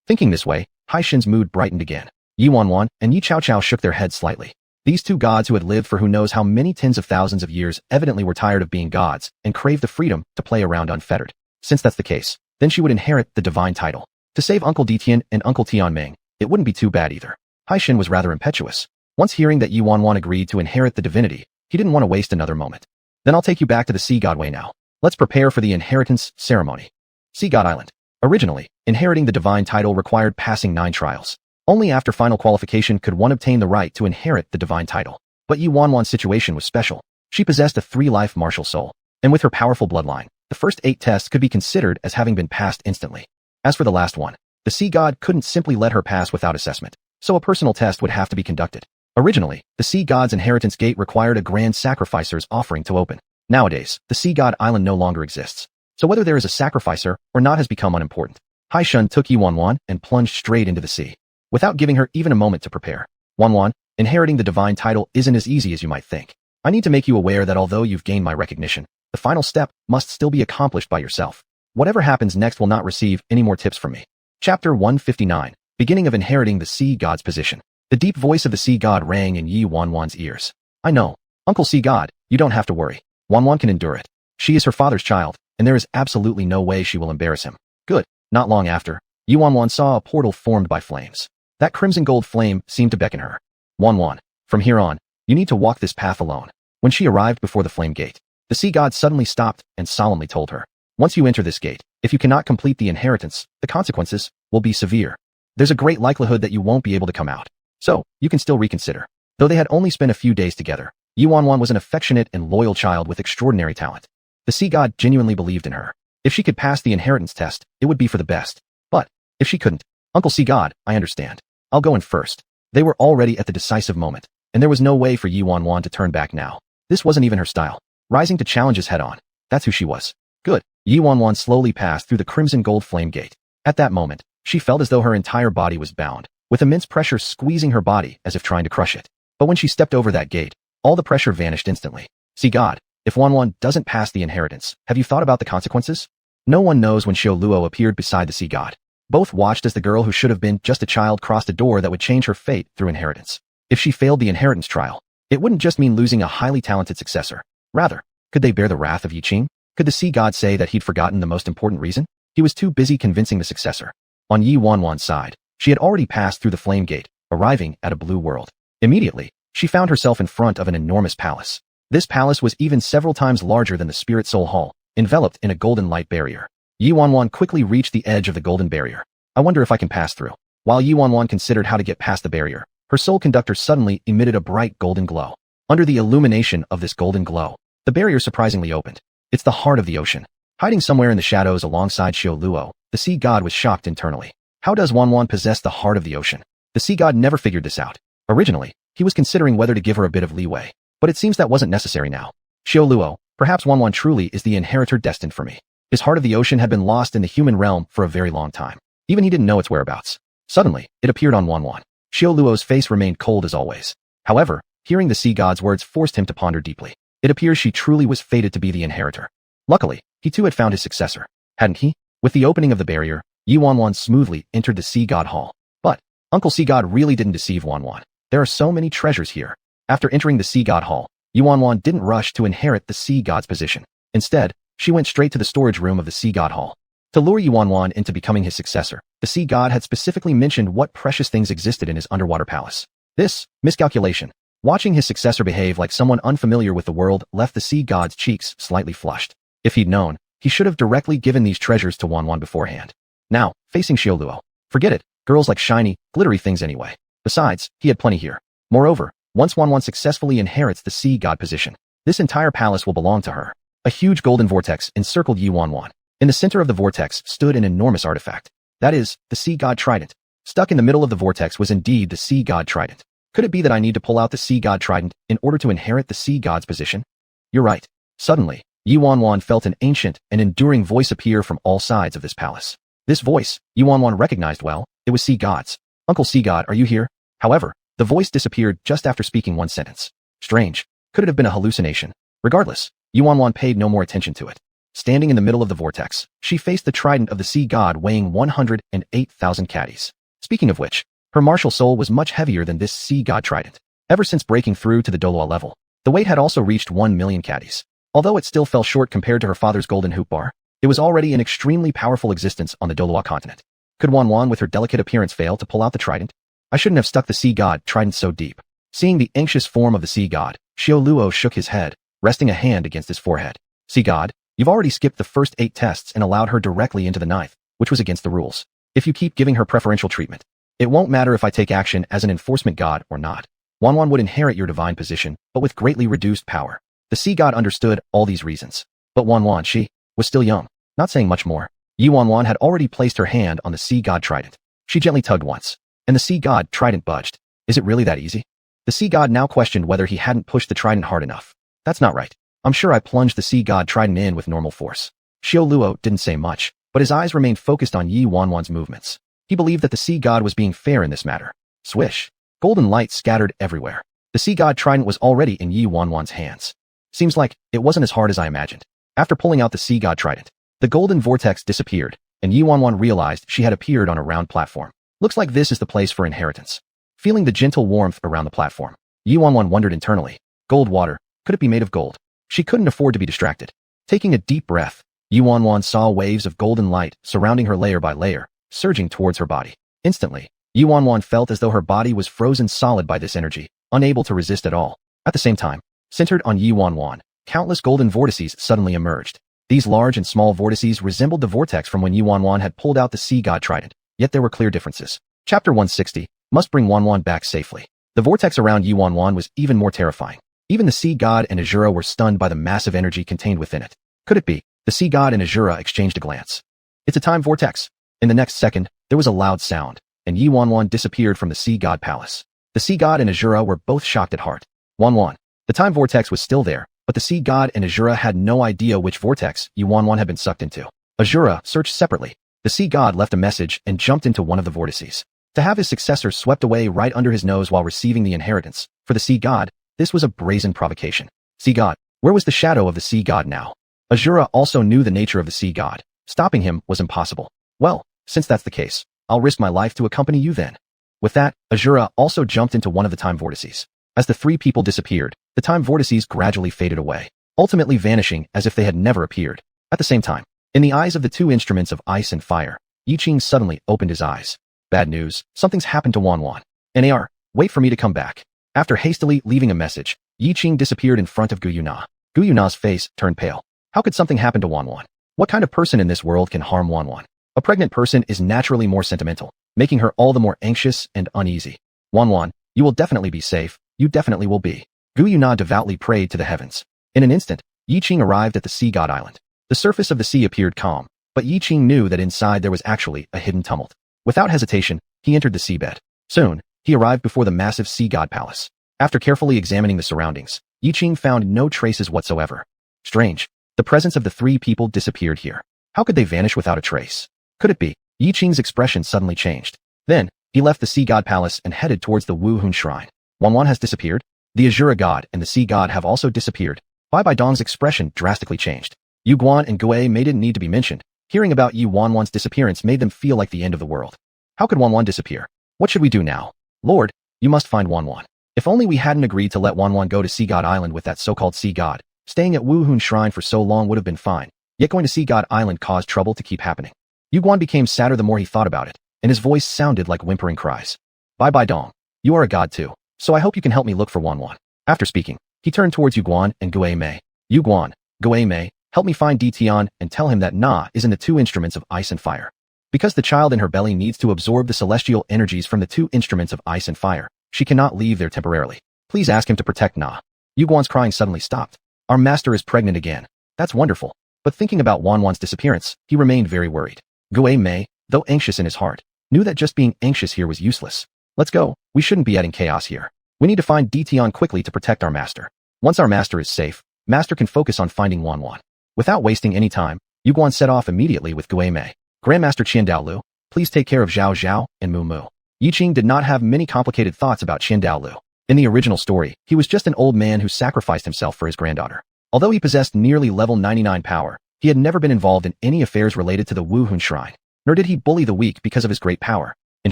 Thinking this way, Haishan's mood brightened again. Yi Wanwan and Yi Chao Chao shook their heads slightly. These two gods who had lived for who knows how many tens of thousands of years evidently were tired of being gods and craved the freedom to play around unfettered. Since that's the case, then she would inherit the divine title. To save Uncle Ditian and Uncle Tianming, it wouldn't be too bad either. Haishan was rather impetuous. Once hearing that Yi Wanwan agreed to inherit the divinity, he didn't want to waste another moment. Then I'll take you back to the Sea God Way now. Let's prepare for the inheritance ceremony. Sea God Island. Originally, inheriting the divine title required passing 9 trials. Only after final qualification could one obtain the right to inherit the divine title. But Yi Wanwan's situation was special. She possessed a 3-life martial soul, and with her powerful bloodline, the first 8 tests could be considered as having been passed instantly. As for the last one, the sea god couldn't simply let her pass without assessment, so a personal test would have to be conducted. Originally, the sea god's inheritance gate required a grand sacrificer's offering to open. Nowadays, the sea god island no longer exists, so whether there is a sacrificer or not has become unimportant. Haishan took Yi Wanwan and plunged straight into the sea, without giving her even a moment to prepare. Wanwan, inheriting the divine title isn't as easy as you might think. I need to make you aware that although you've gained my recognition, the final step must still be accomplished by yourself. Whatever happens next will not receive any more tips from me. Chapter 159. Beginning of inheriting the sea god's position. The deep voice of the sea god rang in Yi Wanwan's ears. I know. Uncle Sea God, you don't have to worry. Xuanhuan can endure it. She is her father's child, and there is absolutely no way she will embarrass him. Good. Not long after, Xuanhuan saw a portal formed by flames. That crimson gold flame seemed to beckon her. Xuanhuan, from here on, you need to walk this path alone. When she arrived before the flame gate, the sea god suddenly stopped and solemnly told her, once you enter this gate, if you cannot complete the inheritance, the consequences will be severe. There's a great likelihood that you won't be able to come out. So, you can still reconsider. Though they had only spent a few days together, Xuanhuan was an affectionate and loyal child with extraordinary talent. The sea god genuinely believed in her. If she could pass the inheritance test, it would be for the best. But, if she couldn't, Uncle Sea God, I understand. I'll go in first. They were already at the decisive moment, and there was no way for Xuanhuan to turn back now. This wasn't even her style. Rising to challenges head-on. That's who she was. Good. Xuanhuan slowly passed through the crimson gold flame gate. At that moment, she felt as though her entire body was bound, with immense pressure squeezing her body as if trying to crush it. But when she stepped over that gate, all the pressure vanished instantly. Sea God, if Xuanhuan doesn't pass the inheritance, have you thought about the consequences? No one knows when Luo appeared beside the sea god. Both watched as the girl who should have been just a child crossed a door that would change her fate through inheritance. If she failed the inheritance trial, it wouldn't just mean losing a highly talented successor. Rather, could they bear the wrath of Yiqing? Could the sea god say that he'd forgotten the most important reason? He was too busy convincing the successor. On Xuanhuan's side, she had already passed through the flame gate, arriving at a blue world. Immediately, she found herself in front of an enormous palace. This palace was even several times larger than the Spirit Soul Hall, enveloped in a golden light barrier. Xuanhuan quickly reached the edge of the golden barrier. I wonder if I can pass through. While Xuanhuan considered how to get past the barrier, her soul conductor suddenly emitted a bright golden glow. Under the illumination of this golden glow, the barrier surprisingly opened. It's the heart of the ocean. Hiding somewhere in the shadows alongside Luo, the sea god was shocked internally. How does Xuanhuan possess the heart of the ocean? The sea god never figured this out. Originally, he was considering whether to give her a bit of leeway, but it seems that wasn't necessary now. Luo, perhaps Xuanhuan truly is the inheritor destined for me. His heart of the ocean had been lost in the human realm for a very long time. Even he didn't know its whereabouts. Suddenly, it appeared on Xuanhuan. Luo's face remained cold as always. However, hearing the sea god's words forced him to ponder deeply. It appears she truly was fated to be the inheritor. Luckily, he too had found his successor, hadn't he? With the opening of the barrier, Xuanhuan smoothly entered the sea god hall. But, Uncle Sea God really didn't deceive Xuanhuan. There are so many treasures here. After entering the sea god hall, Xuanhuan didn't rush to inherit the sea god's position. Instead, she went straight to the storage room of the sea god hall. To lure Xuanhuan into becoming his successor, the sea god had specifically mentioned what precious things existed in his underwater palace. This miscalculation, watching his successor behave like someone unfamiliar with the world, left the sea god's cheeks slightly flushed. If he'd known, he should have directly given these treasures to Xuanhuan beforehand. Now, facing Luo, forget it, girls like shiny, glittery things anyway. Besides, he had plenty here. Moreover, once Xuanhuan successfully inherits the sea god position, this entire palace will belong to her. A huge golden vortex encircled Xuanhuan. In the center of the vortex stood an enormous artifact. That is, the sea god trident. Stuck in the middle of the vortex was indeed the sea god trident. Could it be that I need to pull out the sea god trident in order to inherit the sea god's position? You're right. Suddenly, Xuanhuan felt an ancient and enduring voice appear from all sides of this palace. This voice, Xuanhuan recognized well. It was Sea God's. Uncle Sea God, are you here? However, the voice disappeared just after speaking one sentence. Strange. Could it have been a hallucination? Regardless, Xuanhuan paid no more attention to it. Standing in the middle of the vortex, she faced the trident of the sea god weighing 108,000 caddies. Speaking of which, her martial soul was much heavier than this sea god trident. Ever since breaking through to the Douluo level, the weight had also reached 1 million caddies. Although it still fell short compared to her father's golden hoop bar, it was already an extremely powerful existence on the Douluo continent. Could Xuanhuan with her delicate appearance fail to pull out the trident? I shouldn't have stuck the sea god trident so deep. Seeing the anxious form of the sea god, Luo shook his head, resting a hand against his forehead. Sea god, you've already skipped the first 8 tests and allowed her directly into the 9th, which was against the rules. If you keep giving her preferential treatment, it won't matter if I take action as an enforcement god or not. Xuanhuan would inherit your divine position, but with greatly reduced power. The sea god understood all these reasons. But Xuanhuan, she was still young, not saying much more. Xuanhuan had already placed her hand on the sea god trident. She gently tugged once, and the sea god trident budged. Is it really that easy? The sea god now questioned whether he hadn't pushed the trident hard enough. That's not right. I'm sure I plunged the sea god trident in with normal force. Luo didn't say much, but his eyes remained focused on Xuanhuan's movements. He believed that the sea god was being fair in this matter. Swish. Golden light scattered everywhere. The sea god trident was already in Xuanhuan's hands. Seems like it wasn't as hard as I imagined. After pulling out the sea god trident, the golden vortex disappeared, and Xuanhuan realized she had appeared on a round platform. Looks like this is the place for inheritance. Feeling the gentle warmth around the platform, Xuanhuan wondered internally. Gold water, could it be made of gold? She couldn't afford to be distracted. Taking a deep breath, Xuanhuan saw waves of golden light surrounding her layer by layer, surging towards her body. Instantly, Xuanhuan felt as though her body was frozen solid by this energy, unable to resist at all. At the same time, centered on Xuanhuan, countless golden vortices suddenly emerged. These large and small vortices resembled the vortex from when Xuanhuan had pulled out the sea god trident, yet there were clear differences. Chapter 160, must bring Xuanhuan back safely. The vortex around Xuanhuan was even more terrifying. Even the sea god and Azura were stunned by the massive energy contained within it. Could it be? The sea god and Azura exchanged a glance. It's a time vortex. In the next second, there was a loud sound, and Xuanhuan disappeared from the sea god palace. The sea god and Azura were both shocked at heart. Xuanhuan. The time vortex was still there, but the sea god and Azura had no idea which vortex Xuanhuan had been sucked into. Azura searched separately. The sea god left a message and jumped into one of the vortices. To have his successor swept away right under his nose while receiving the inheritance, for the sea god, this was a brazen provocation. Sea god, where was the shadow of the sea god now? Azura also knew the nature of the sea god. Stopping him was impossible. Well, since that's the case, I'll risk my life to accompany you then. With that, Azura also jumped into one of the time vortices. As the three people disappeared, the time vortices gradually faded away, ultimately vanishing as if they had never appeared. At the same time, in the eyes of the two instruments of ice and fire, Yiqing suddenly opened his eyes. Bad news, something's happened to Xuanhuan. Nar, wait for me to come back. After hastily leaving a message, Yiqing disappeared in front of Guyuna. Guyuna's face turned pale. How could something happen to Xuanhuan? What kind of person in this world can harm Xuanhuan? A pregnant person is naturally more sentimental, making her all the more anxious and uneasy. Xuanhuan, you will definitely be safe. You definitely will be. Guyuna devoutly prayed to the heavens. In an instant, Yiqing arrived at the sea god island. The surface of the sea appeared calm, but Yiqing knew that inside there was actually a hidden tumult. Without hesitation, he entered the seabed. Soon, he arrived before the massive sea god palace. After carefully examining the surroundings, Yiqing found no traces whatsoever. Strange. The presence of the three people disappeared here. How could they vanish without a trace? Could it be? Yiqing's expression suddenly changed. Then, he left the sea god palace and headed towards the Xuanhuan shrine. Xuanhuan has disappeared. The Azura god and the sea god have also disappeared. Bai Dong's expression drastically changed. Yu Guan and Gui Mei didn't need to be mentioned. Hearing about Xuanhuan's disappearance made them feel like the end of the world. How could Xuanhuan disappear? What should we do now? Lord, you must find Xuanhuan. If only we hadn't agreed to let Xuanhuan go to Sea God Island with that so-called sea god. Staying at Xuanhuan Shrine for so long would have been fine, yet going to Sea God Island caused trouble to keep happening. Yu Guan became sadder the more he thought about it, and his voice sounded like whimpering cries. Bai Dong, you are a god too, so I hope you can help me look for Xuanhuan. After speaking, he turned towards Yu Guan and Gui Mei. Yu Guan, Gui Mei, help me find Tian and tell him that Na is in the two instruments of ice and fire. Because the child in her belly needs to absorb the celestial energies from the two instruments of ice and fire, she cannot leave there temporarily. Please ask him to protect Na. Yu Guan's crying suddenly stopped. Our master is pregnant again. That's wonderful. But thinking about Xuanhuan's disappearance, he remained very worried. Gui Mei, though anxious in his heart, knew that just being anxious here was useless. Let's go. We shouldn't be adding chaos here. We need to find Tian quickly to protect our master. Once our master is safe, master can focus on finding Xuanhuan. Without wasting any time, Yu Guan set off immediately with Gui Mei. Grandmaster Qiandaolu, please take care of Zhao Zhao and Mu Mu. Yiqing did not have many complicated thoughts about Qiandaolu. In the original story, he was just an old man who sacrificed himself for his granddaughter. Although he possessed nearly level 99 power, he had never been involved in any affairs related to the Xuanhuan Shrine, nor did he bully the weak because of his great power. In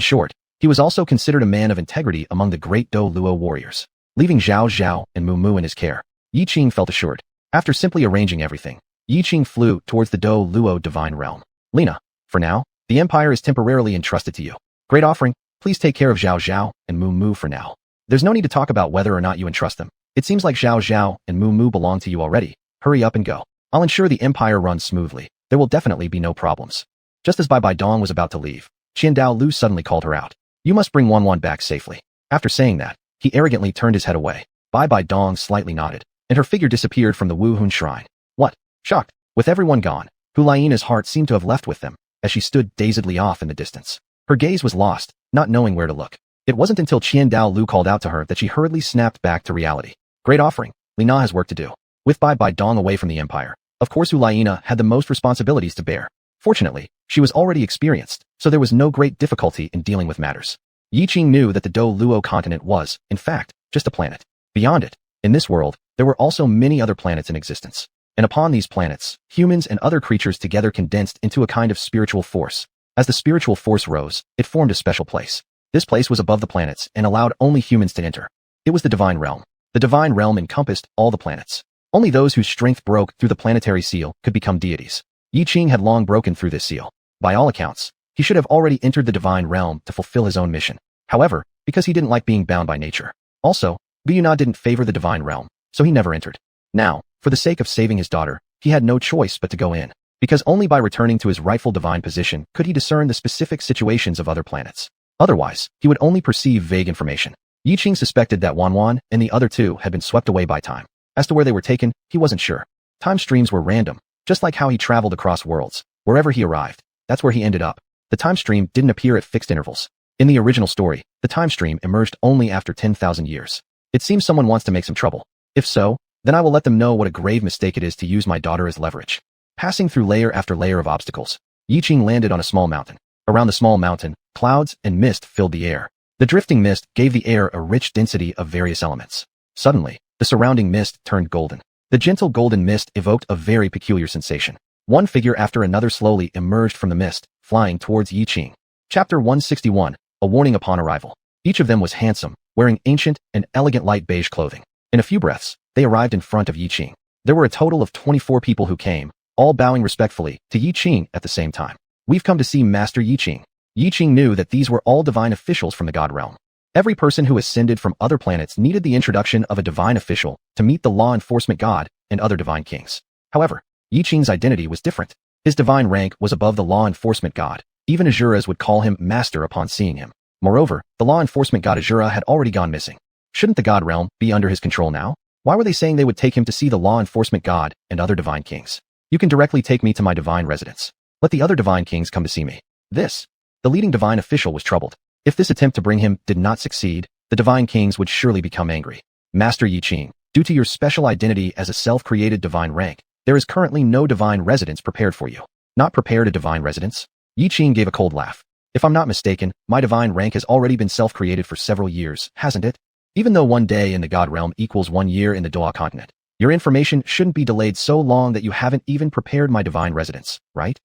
short, he was also considered a man of integrity among the great Douluo warriors. Leaving Zhao Zhao and Mu Mu in his care, Yiqing felt assured. After simply arranging everything, Yiqing flew towards the Douluo divine realm. Lina, for now, the empire is temporarily entrusted to you. Great offering, please take care of Zhao Zhao and Mu Mu for now. There's no need to talk about whether or not you entrust them. It seems like Zhao Zhao and Mu Mu belong to you already. Hurry up and go. I'll ensure the empire runs smoothly. There will definitely be no problems. Just as Bai Dong was about to leave, Qiandaolu suddenly called her out. You must bring Xuanhuan back safely. After saying that, he arrogantly turned his head away. Bai Dong slightly nodded, and her figure disappeared from the Xuanhuan Shrine. What? Shocked. With everyone gone, Hulaiina's heart seemed to have left with them, as she stood dazedly off in the distance. Her gaze was lost, not knowing where to look. It wasn't until Qiandaolu called out to her that she hurriedly snapped back to reality. Great offering. Lina has work to do. With Bai Dong away from the empire, of course Hulaiina had the most responsibilities to bear. Fortunately, she was already experienced, so there was no great difficulty in dealing with matters. Yiqing knew that the Douluo continent was, in fact, just a planet. Beyond it, in this world, there were also many other planets in existence. And upon these planets, humans and other creatures together condensed into a kind of spiritual force. As the spiritual force rose, it formed a special place. This place was above the planets and allowed only humans to enter. It was the divine realm. The divine realm encompassed all the planets. Only those whose strength broke through the planetary seal could become deities. Yiqing had long broken through this seal. By all accounts, he should have already entered the divine realm to fulfill his own mission. However, because he didn't like being bound by nature. Also, Guiyuna didn't favor the divine realm, so he never entered. Now, for the sake of saving his daughter, he had no choice but to go in. Because only by returning to his rightful divine position could he discern the specific situations of other planets. Otherwise, he would only perceive vague information. Yiqing suspected that Xuanhuan and the other two had been swept away by time. As to where they were taken, he wasn't sure. Time streams were random, just like how he traveled across worlds. Wherever he arrived, that's where he ended up. The time stream didn't appear at fixed intervals. In the original story, the time stream emerged only after 10,000 years. It seems someone wants to make some trouble. If so, then I will let them know what a grave mistake it is to use my daughter as leverage. Passing through layer after layer of obstacles, Yiqing landed on a small mountain. Around the small mountain, clouds and mist filled the air. The drifting mist gave the air a rich density of various elements. Suddenly, the surrounding mist turned golden. The gentle golden mist evoked a very peculiar sensation. One figure after another slowly emerged from the mist, flying towards Yiqing. Chapter 161, A Warning Upon Arrival. Each of them was handsome, wearing ancient and elegant light beige clothing. In a few breaths, they arrived in front of Yiqing. There were a total of 24 people who came, all bowing respectfully to Yiqing at the same time. We've come to see Master Yiqing. Yiqing knew that these were all divine officials from the God realm. Every person who ascended from other planets needed the introduction of a divine official to meet the law enforcement god and other divine kings. However, Yiqing's identity was different. His divine rank was above the law enforcement god. Even Azuras would call him master upon seeing him. Moreover, the law enforcement god Azura had already gone missing. Shouldn't the god realm be under his control now? Why were they saying they would take him to see the law enforcement god and other divine kings? You can directly take me to my divine residence. Let the other divine kings come to see me. The leading divine official was troubled. If this attempt to bring him did not succeed, the divine kings would surely become angry. Master Yiqing, due to your special identity as a self-created divine rank, there is currently no divine residence prepared for you. Not prepared a divine residence? Yiqing gave a cold laugh. If I'm not mistaken, my divine rank has already been self-created for several years, hasn't it? Even though 1 day in the God realm equals 1 year in the Douluo continent, your information shouldn't be delayed so long that you haven't even prepared my divine residence, right?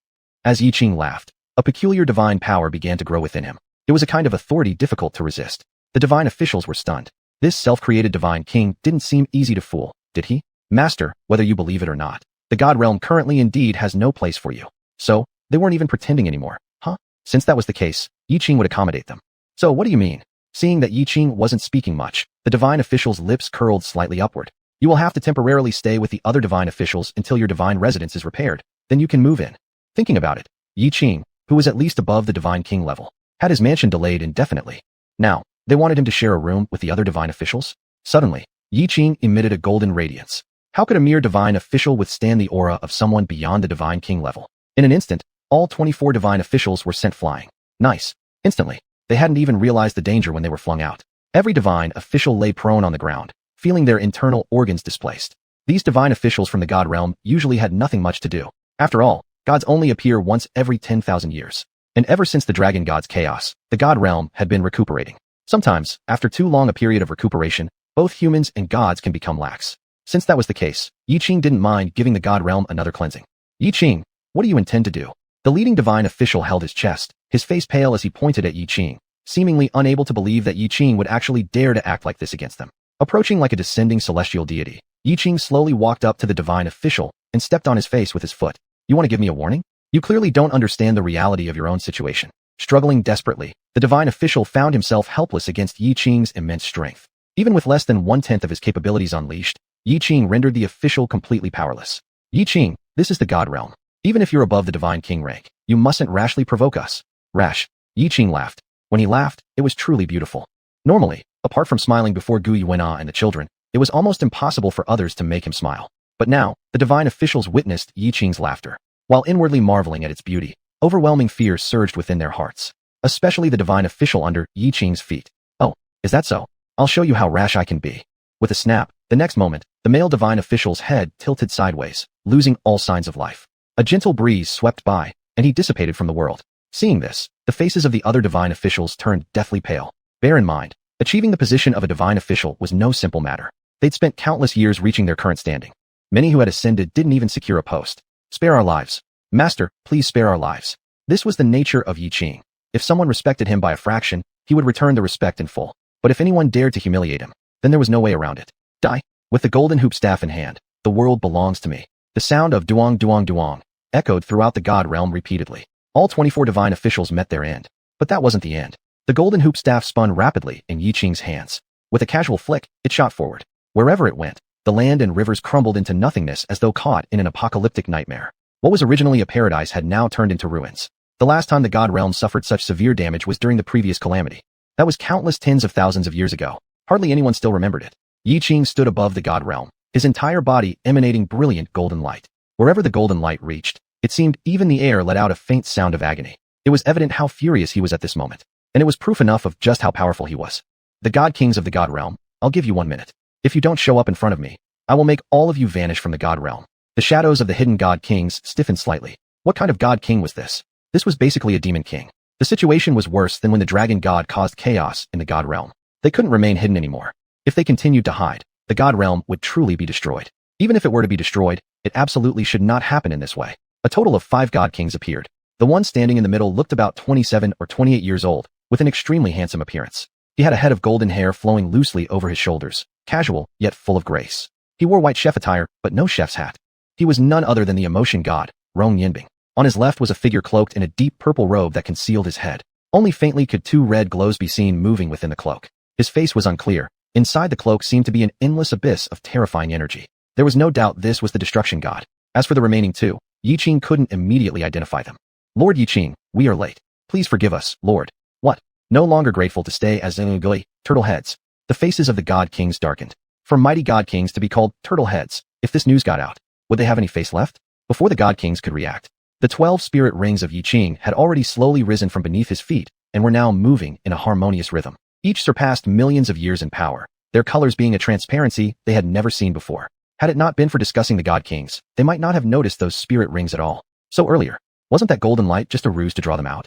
As Yiqing laughed, a peculiar divine power began to grow within him. It was a kind of authority difficult to resist. The divine officials were stunned. This self-created divine king didn't seem easy to fool, did he? Master, whether you believe it or not, the God realm currently indeed has no place for you. So, they weren't even pretending anymore, huh? Since that was the case, Yiqing would accommodate them. So what do you mean? Seeing that Yiqing wasn't speaking much, the divine official's lips curled slightly upward. You will have to temporarily stay with the other divine officials until your divine residence is repaired. Then you can move in. Thinking about it, Yiqing, who was at least above the divine king level, had his mansion delayed indefinitely. Now, they wanted him to share a room with the other divine officials? Suddenly, Yiqing emitted a golden radiance. How could a mere divine official withstand the aura of someone beyond the divine king level? In an instant, all 24 divine officials were sent flying. Nice. Instantly, they hadn't even realized the danger when they were flung out. Every divine official lay prone on the ground, feeling their internal organs displaced. These divine officials from the God realm usually had nothing much to do. After all, gods only appear once every 10,000 years. And ever since the dragon god's chaos, the God realm had been recuperating. Sometimes, after too long a period of recuperation, both humans and gods can become lax. Since that was the case, Yiqing didn't mind giving the God realm another cleansing. Yiqing, what do you intend to do? The leading divine official held his chest, his face pale as he pointed at Yiqing, seemingly unable to believe that Yiqing would actually dare to act like this against them. Approaching like a descending celestial deity, Yiqing slowly walked up to the divine official and stepped on his face with his foot. You want to give me a warning? You clearly don't understand the reality of your own situation. Struggling desperately, the divine official found himself helpless against Yiqing's immense strength. Even with less than 1/10 of his capabilities unleashed, Yiqing rendered the official completely powerless. Yiqing, this is the God realm. Even if you're above the divine king rank, you mustn't rashly provoke us. Rash. Yiqing laughed. When he laughed, it was truly beautiful. Normally, apart from smiling before Guiyuna and the children, it was almost impossible for others to make him smile. But now, the divine officials witnessed Yiqing's laughter. While inwardly marveling at its beauty, overwhelming fear surged within their hearts, especially the divine official under Yiqing's feet. Oh, is that so? I'll show you how rash I can be. With a snap, the next moment, the male divine official's head tilted sideways, losing all signs of life. A gentle breeze swept by, and he dissipated from the world. Seeing this, the faces of the other divine officials turned deathly pale. Bear in mind, achieving the position of a divine official was no simple matter. They'd spent countless years reaching their current standing. Many who had ascended didn't even secure a post. Spare our lives. Master, please spare our lives. This was the nature of Yiqing. If someone respected him by a fraction, he would return the respect in full. But if anyone dared to humiliate him, then there was no way around it. Die. With the golden hoop staff in hand, The world belongs to me. The sound of duong duong duong echoed throughout the god realm repeatedly. All 24 divine officials met their end. But that wasn't the end. The golden hoop staff spun rapidly in Yiqing's hands. With a casual flick, it shot forward. Wherever it went, the land and rivers crumbled into nothingness as though caught in an apocalyptic nightmare. What was originally a paradise had now turned into ruins. The last time the god realm suffered such severe damage was during the previous calamity. That was countless tens of thousands of years ago. Hardly anyone still remembered it. Yiqing stood above the god realm, his entire body emanating brilliant golden light. Wherever the golden light reached, it seemed even the air let out a faint sound of agony. It was evident how furious he was at this moment, and it was proof enough of just how powerful he was. The god kings of the god realm, I'll give you 1 minute. If you don't show up in front of me, I will make all of you vanish from the god realm. The shadows of the hidden god kings stiffened slightly. What kind of god king was this? This was basically a demon king. The situation was worse than when the dragon god caused chaos in the god realm. They couldn't remain hidden anymore. If they continued to hide, the god realm would truly be destroyed. Even if it were to be destroyed, it absolutely should not happen in this way. A total of 5 god kings appeared. The one standing in the middle looked about 27 or 28 years old, with an extremely handsome appearance. He had a head of golden hair flowing loosely over his shoulders, casual, yet full of grace. He wore white chef attire, but no chef's hat. He was none other than the emotion god, Rong Yinbing. On his left was a figure cloaked in a deep purple robe that concealed his head. Only faintly could 2 red glows be seen moving within the cloak. His face was unclear. Inside the cloak seemed to be an endless abyss of terrifying energy. There was no doubt this was the destruction god. As for the remaining 2, Yiqing couldn't immediately identify them. Lord Yiqing, we are late. Please forgive us, Lord. What? No longer grateful to stay as Zengui, turtle heads. The faces of the god kings darkened. For mighty god kings to be called turtle heads, if this news got out, would they have any face left? Before the god kings could react, the 12 spirit rings of Yiqing had already slowly risen from beneath his feet and were now moving in a harmonious rhythm. Each surpassed millions of years in power, their colors being a transparency they had never seen before. Had it not been for discussing the god kings, they might not have noticed those spirit rings at all. So earlier, wasn't that golden light just a ruse to draw them out?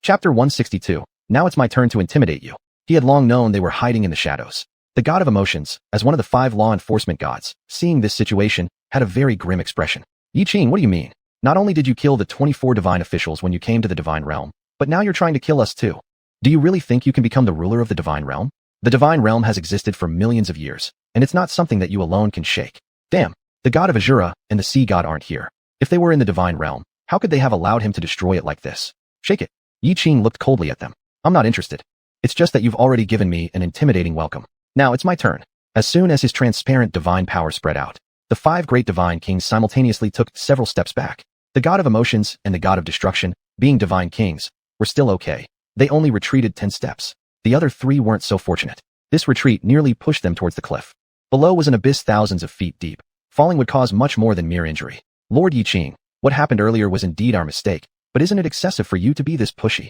Chapter 162. Now it's my turn to intimidate you. He had long known they were hiding in the shadows. The god of emotions, as one of the 5 law enforcement gods, seeing this situation, had a very grim expression. Yiqing, what do you mean? Not only did you kill the 24 divine officials when you came to the divine realm, but now you're trying to kill us too. Do you really think you can become the ruler of the divine realm? The divine realm has existed for millions of years, and it's not something that you alone can shake. Damn, the god of Azura and the sea god aren't here. If they were in the divine realm, how could they have allowed him to destroy it like this? Shake it. Yiqing looked coldly at them. I'm not interested. It's just that you've already given me an intimidating welcome. Now it's my turn. As soon as his transparent divine power spread out, the 5 great divine kings simultaneously took several steps back. The god of emotions and the god of destruction, being divine kings, were still okay. They only retreated 10 steps. The other 3 weren't so fortunate. This retreat nearly pushed them towards the cliff. Below was an abyss thousands of feet deep. Falling would cause much more than mere injury. Lord Yiqing, what happened earlier was indeed our mistake, but isn't it excessive for you to be this pushy?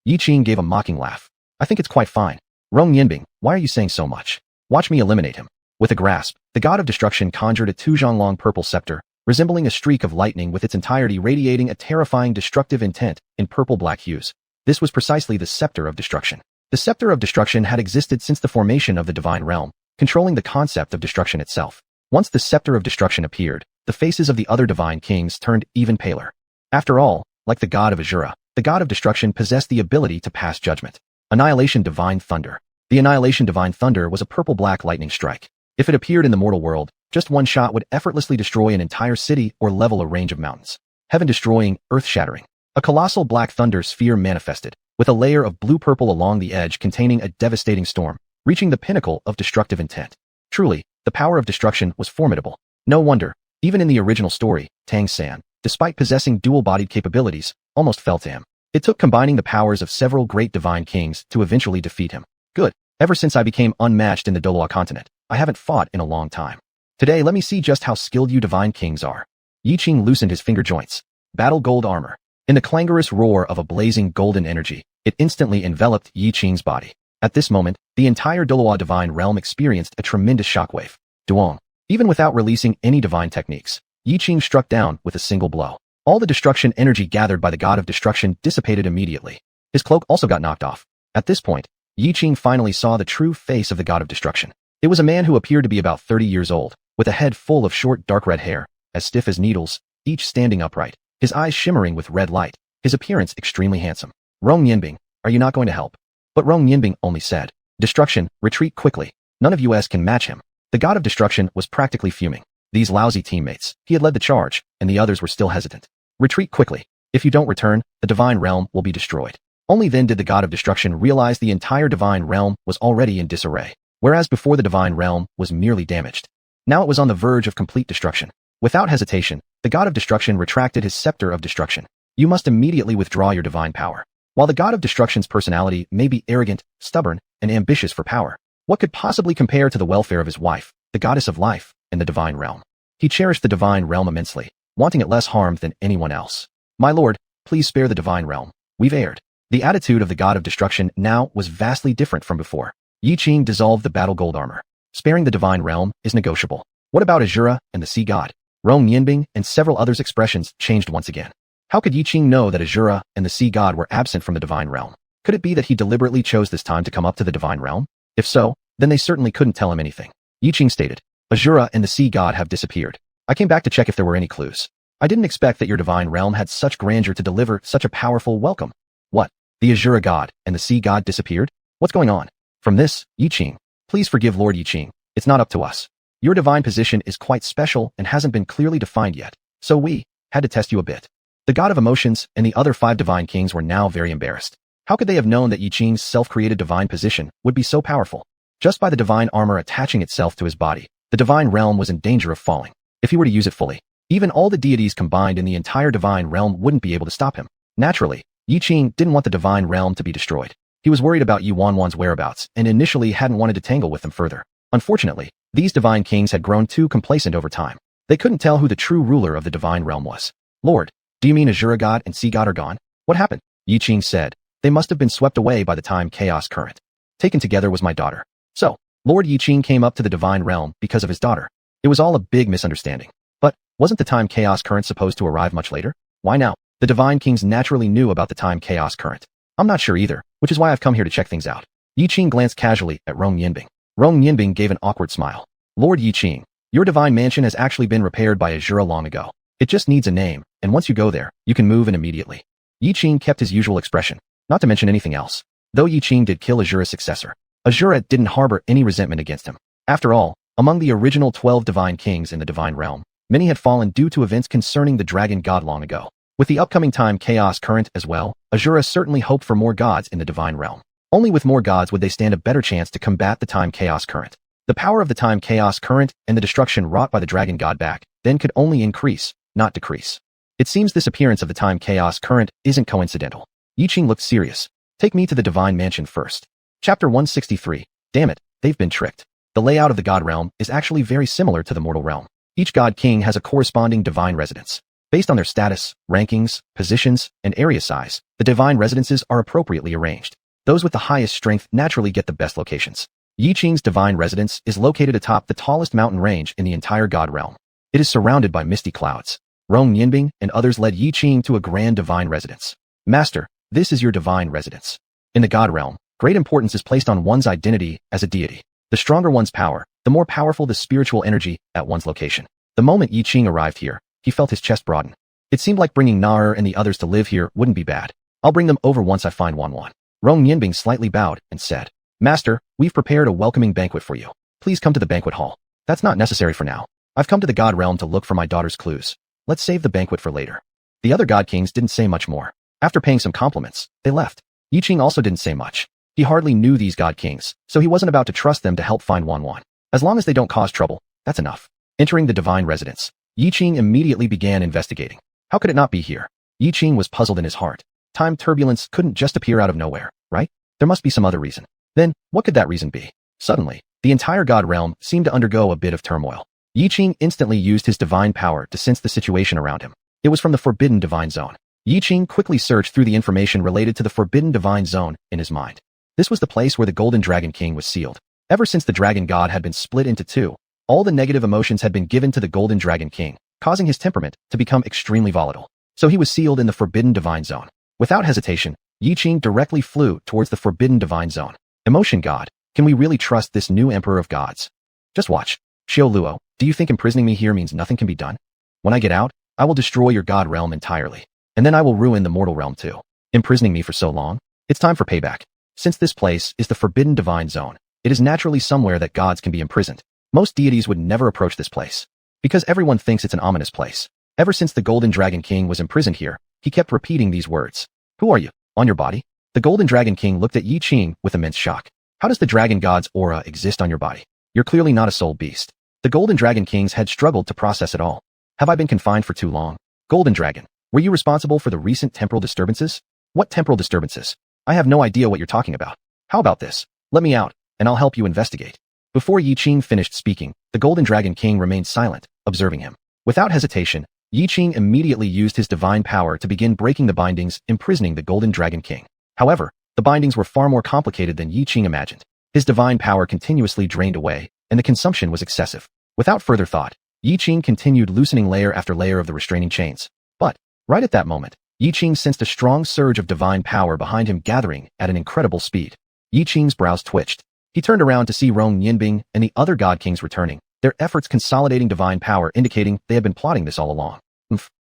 Yiqing gave a mocking laugh. I think it's quite fine. Rong Yinbing, why are you saying so much? Watch me eliminate him. With a grasp, the god of destruction conjured a 2-zhonglong purple scepter, resembling a streak of lightning with its entirety radiating a terrifying destructive intent in purple-black hues. This was precisely the scepter of destruction. The scepter of destruction had existed since the formation of the divine realm, controlling the concept of destruction itself. Once the scepter of destruction appeared, the faces of the other divine kings turned even paler. After all, like the god of Azura, the god of destruction possessed the ability to pass judgment. Annihilation Divine Thunder. The Annihilation Divine Thunder was a purple-black lightning strike. If it appeared in the mortal world, just one shot would effortlessly destroy an entire city or level a range of mountains. Heaven-destroying, earth-shattering. A colossal black thunder sphere manifested, with a layer of blue-purple along the edge containing a devastating storm, reaching the pinnacle of destructive intent. Truly, the power of destruction was formidable. No wonder, even in the original story, Tangan, despite possessing dual-bodied capabilities, almost fell to him. It took combining the powers of several great divine kings to eventually defeat him. Good. Ever since I became unmatched in the Douluo continent, I haven't fought in a long time. Today let me see just how skilled you divine kings are. Yiqing loosened his finger joints. Battle gold armor. In the clangorous roar of a blazing golden energy, it instantly enveloped Yiqing's body. At this moment, the entire Douluo divine realm experienced a tremendous shockwave. Duong. Even without releasing any divine techniques, Yiqing struck down with a single blow. All the destruction energy gathered by the god of destruction dissipated immediately. His cloak also got knocked off. At this point, Yiqing finally saw the true face of the god of destruction. It was a man who appeared to be about 30 years old, with a head full of short dark red hair, as stiff as needles, each standing upright, his eyes shimmering with red light, his appearance extremely handsome. Rong Yinbing, are you not going to help? But Rong Yinbing only said, Destruction, retreat quickly. None of us can match him. The god of destruction was practically fuming. These lousy teammates. He had led the charge, and the others were still hesitant. Retreat quickly. If you don't return, the divine realm will be destroyed. Only then did the god of destruction realize the entire divine realm was already in disarray, whereas before the divine realm was merely damaged. Now it was on the verge of complete destruction. Without hesitation, the god of destruction retracted his scepter of destruction. You must immediately withdraw your divine power. While the god of destruction's personality may be arrogant, stubborn, and ambitious for power, what could possibly compare to the welfare of his wife, the goddess of life, and the divine realm? He cherished the divine realm immensely, wanting it less harmed than anyone else. My lord, please spare the divine realm. We've erred. The attitude of the god of destruction now was vastly different from before. Yiqing dissolved the battle gold armor. Sparing the divine realm is negotiable. What about Azura and the sea god? Rong Yinbing and several others' expressions changed once again. How could Yiqing know that Azura and the sea god were absent from the divine realm? Could it be that he deliberately chose this time to come up to the divine realm? If so, then they certainly couldn't tell him anything. Yiqing stated, Azura and the sea god have disappeared. I came back to check if there were any clues. I didn't expect that your divine realm had such grandeur to deliver such a powerful welcome. What? The Azura god and the sea god disappeared? What's going on? From this, Yiqing. Please forgive Lord Yiqing. It's not up to us. Your divine position is quite special and hasn't been clearly defined yet, so we had to test you a bit. The god of emotions and the other 5 divine kings were now very embarrassed. How could they have known that Yiqing's self-created divine position would be so powerful? Just by the divine armor attaching itself to his body, the divine realm was in danger of falling. If he were to use it fully, even all the deities combined in the entire divine realm wouldn't be able to stop him. Naturally, Yiqing didn't want the divine realm to be destroyed. He was worried about xuanhuan's whereabouts and initially hadn't wanted to tangle with them further. Unfortunately, these divine kings had grown too complacent over time. They couldn't tell who the true ruler of the divine realm was. Lord, do you mean Azura god and sea god are gone? What happened? Yiqing said. They must have been swept away by the time chaos current. Taken together was my daughter. So, Lord Yiqing came up to the divine realm because of his daughter. It was all a big misunderstanding. But, wasn't the time chaos current supposed to arrive much later? Why now? The divine kings naturally knew about the time chaos current. I'm not sure either, which is why I've come here to check things out. Yiqing glanced casually at Rong Yinbing. Rong Yinbing gave an awkward smile. Lord Yiqing, your divine mansion has actually been repaired by Azura long ago. It just needs a name, and once you go there, you can move in immediately. Yiqing kept his usual expression, not to mention anything else. Though Yiqing did kill Azura's successor, Azura didn't harbor any resentment against him. After all, among the original 12 divine kings in the divine realm, many had fallen due to events concerning the dragon god long ago. With the upcoming time chaos current as well, Azura certainly hoped for more gods in the divine realm. Only with more gods would they stand a better chance to combat the time chaos current. The power of the time chaos current and the destruction wrought by the dragon god back then could only increase, not decrease. It seems this appearance of the time chaos current isn't coincidental. Yiqing looked serious. Take me to the divine mansion first. Chapter 163. Damn it, they've been tricked. The layout of the god realm is actually very similar to the mortal realm. Each god king has a corresponding divine residence. Based on their status, rankings, positions, and area size, the divine residences are appropriately arranged. Those with the highest strength naturally get the best locations. Yiqing's divine residence is located atop the tallest mountain range in the entire god realm. It is surrounded by misty clouds. Rong Yinbing and others led Yiqing to a grand divine residence. Master, this is your divine residence. In the god realm, great importance is placed on one's identity as a deity. The stronger one's power, the more powerful the spiritual energy at one's location. The moment Yiqing arrived here, he felt his chest broaden. It seemed like bringing Nero and the others to live here wouldn't be bad. I'll bring them over once I find xuanhuan. Rong Yinbing slightly bowed and said, Master, we've prepared a welcoming banquet for you. Please come to the banquet hall. That's not necessary for now. I've come to the god realm to look for my daughter's clues. Let's save the banquet for later. The other god kings didn't say much more. After paying some compliments, they left. Yiqing also didn't say much. He hardly knew these god kings, so he wasn't about to trust them to help find xuanhuan. As long as they don't cause trouble, that's enough. Entering the divine residence, Yiqing immediately began investigating. How could it not be here? Yiqing was puzzled in his heart. Time turbulence couldn't just appear out of nowhere, right? There must be some other reason. Then, what could that reason be? Suddenly, the entire god realm seemed to undergo a bit of turmoil. Yiqing instantly used his divine power to sense the situation around him. It was from the forbidden divine zone. Yiqing quickly searched through the information related to the forbidden divine zone in his mind. This was the place where the golden dragon king was sealed. Ever since the dragon god had been split into two, all the negative emotions had been given to the golden dragon king, causing his temperament to become extremely volatile. So he was sealed in the forbidden divine zone. Without hesitation, Yiqing directly flew towards the forbidden divine zone. Emotion god, can we really trust this new emperor of gods? Just watch. Xiao Luo, do you think imprisoning me here means nothing can be done? When I get out, I will destroy your god realm entirely. And then I will ruin the mortal realm too. Imprisoning me for so long? It's time for payback. Since this place is the forbidden divine zone, it is naturally somewhere that gods can be imprisoned. Most deities would never approach this place. Because everyone thinks it's an ominous place. Ever since the Golden Dragon King was imprisoned here, he kept repeating these words. Who are you? On your body? The Golden Dragon King looked at Yiqing with immense shock. How does the dragon god's aura exist on your body? You're clearly not a soul beast. The Golden Dragon King's head struggled to process it all. Have I been confined for too long? Golden Dragon, were you responsible for the recent temporal disturbances? What temporal disturbances? I have no idea what you're talking about. How about this? Let me out, and I'll help you investigate. Before Yiqing finished speaking, the Golden Dragon King remained silent, observing him. Without hesitation, Yiqing immediately used his divine power to begin breaking the bindings imprisoning the Golden Dragon King. However, the bindings were far more complicated than Yiqing imagined. His divine power continuously drained away, and the consumption was excessive. Without further thought, Yiqing continued loosening layer after layer of the restraining chains. But, right at that moment, Yiqing sensed a strong surge of divine power behind him gathering at an incredible speed. Yiqing's brows twitched. He turned around to see Rong Yinbing and the other God Kings returning, their efforts consolidating divine power indicating they had been plotting this all along.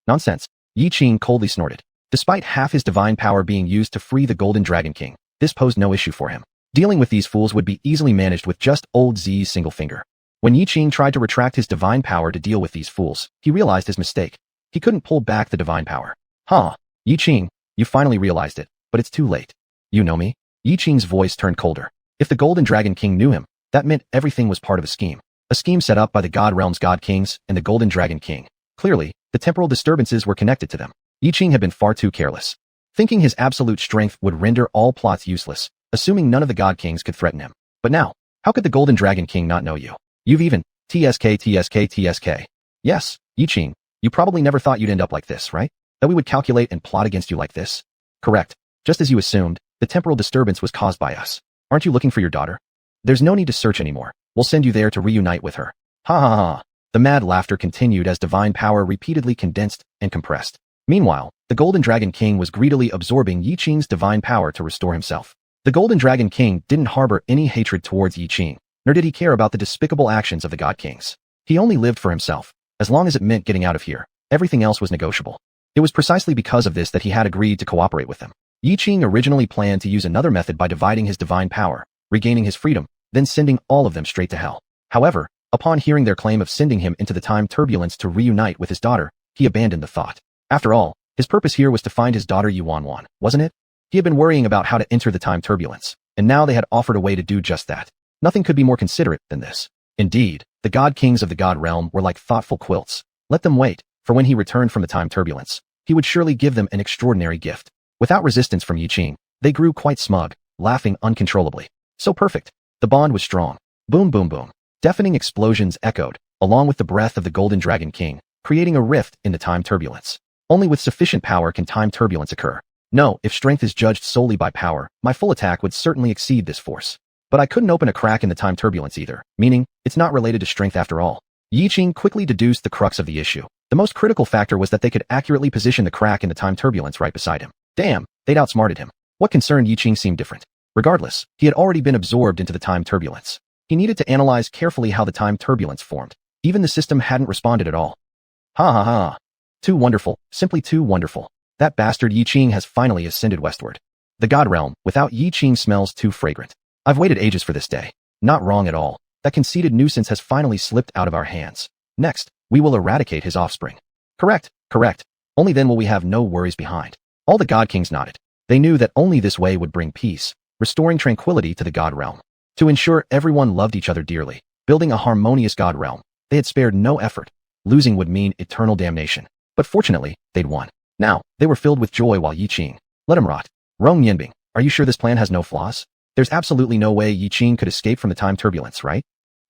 Nonsense. Yiqing coldly snorted. Despite half his divine power being used to free the Golden Dragon King, this posed no issue for him. Dealing with these fools would be easily managed with just old Z's single finger. When Yiqing tried to retract his divine power to deal with these fools, he realized his mistake. He couldn't pull back the divine power. Yiqing, you finally realized it, but it's too late. You know me? Yiqing's voice turned colder. If the Golden Dragon King knew him, that meant everything was part of a scheme. A scheme set up by the God Realm's God Kings and the Golden Dragon King. Clearly, the temporal disturbances were connected to them. Yiqing had been far too careless. Thinking his absolute strength would render all plots useless, assuming none of the God Kings could threaten him. But now, how could the Golden Dragon King not know you? You've even, TSK. Yes, Yiqing, you probably never thought you'd end up like this, right? That we would calculate and plot against you like this? Correct. Just as you assumed, the temporal disturbance was caused by us. Aren't you looking for your daughter? There's no need to search anymore. We'll send you there to reunite with her. Ha ha ha. The mad laughter continued as divine power repeatedly condensed and compressed. Meanwhile, the Golden Dragon King was greedily absorbing Yiqing's divine power to restore himself. The Golden Dragon King didn't harbor any hatred towards Yiqing, nor did he care about the despicable actions of the God Kings. He only lived for himself. As long as it meant getting out of here, everything else was negotiable. It was precisely because of this that he had agreed to cooperate with them. Yiqing originally planned to use another method by dividing his divine power, regaining his freedom, then sending all of them straight to hell. However, upon hearing their claim of sending him into the time turbulence to reunite with his daughter, he abandoned the thought. After all, his purpose here was to find his daughter xuanhuan, wasn't it? He had been worrying about how to enter the time turbulence, and now they had offered a way to do just that. Nothing could be more considerate than this. Indeed, the God Kings of the God Realm were like thoughtful quilts. Let them wait, for when he returned from the time turbulence, he would surely give them an extraordinary gift. Without resistance from Yiqing, they grew quite smug, laughing uncontrollably. So perfect. The bond was strong. Boom boom boom. Deafening explosions echoed, along with the breath of the Golden Dragon King, creating a rift in the time turbulence. Only with sufficient power can time turbulence occur. No, if strength is judged solely by power, my full attack would certainly exceed this force. But I couldn't open a crack in the time turbulence either, meaning, it's not related to strength after all. Yiqing quickly deduced the crux of the issue. The most critical factor was that they could accurately position the crack in the time turbulence right beside him. Damn, they'd outsmarted him. What concerned Yiqing seemed different. Regardless, he had already been absorbed into the time turbulence. He needed to analyze carefully how the time turbulence formed. Even the system hadn't responded at all. Ha ha ha. Too wonderful, simply too wonderful. That bastard Yiqing has finally ascended westward. The God Realm, without Yiqing, smells too fragrant. I've waited ages for this day. Not wrong at all. That conceited nuisance has finally slipped out of our hands. Next, we will eradicate his offspring. Correct. Only then will we have no worries behind. All the God Kings nodded. They knew that only this way would bring peace, restoring tranquility to the God Realm. To ensure everyone loved each other dearly, building a harmonious God Realm, they had spared no effort. Losing would mean eternal damnation. But fortunately, they'd won. Now, they were filled with joy while Yiqing. Let him rot. Rong Yinbing, are you sure this plan has no flaws? There's absolutely no way Yiqing could escape from the time turbulence, right?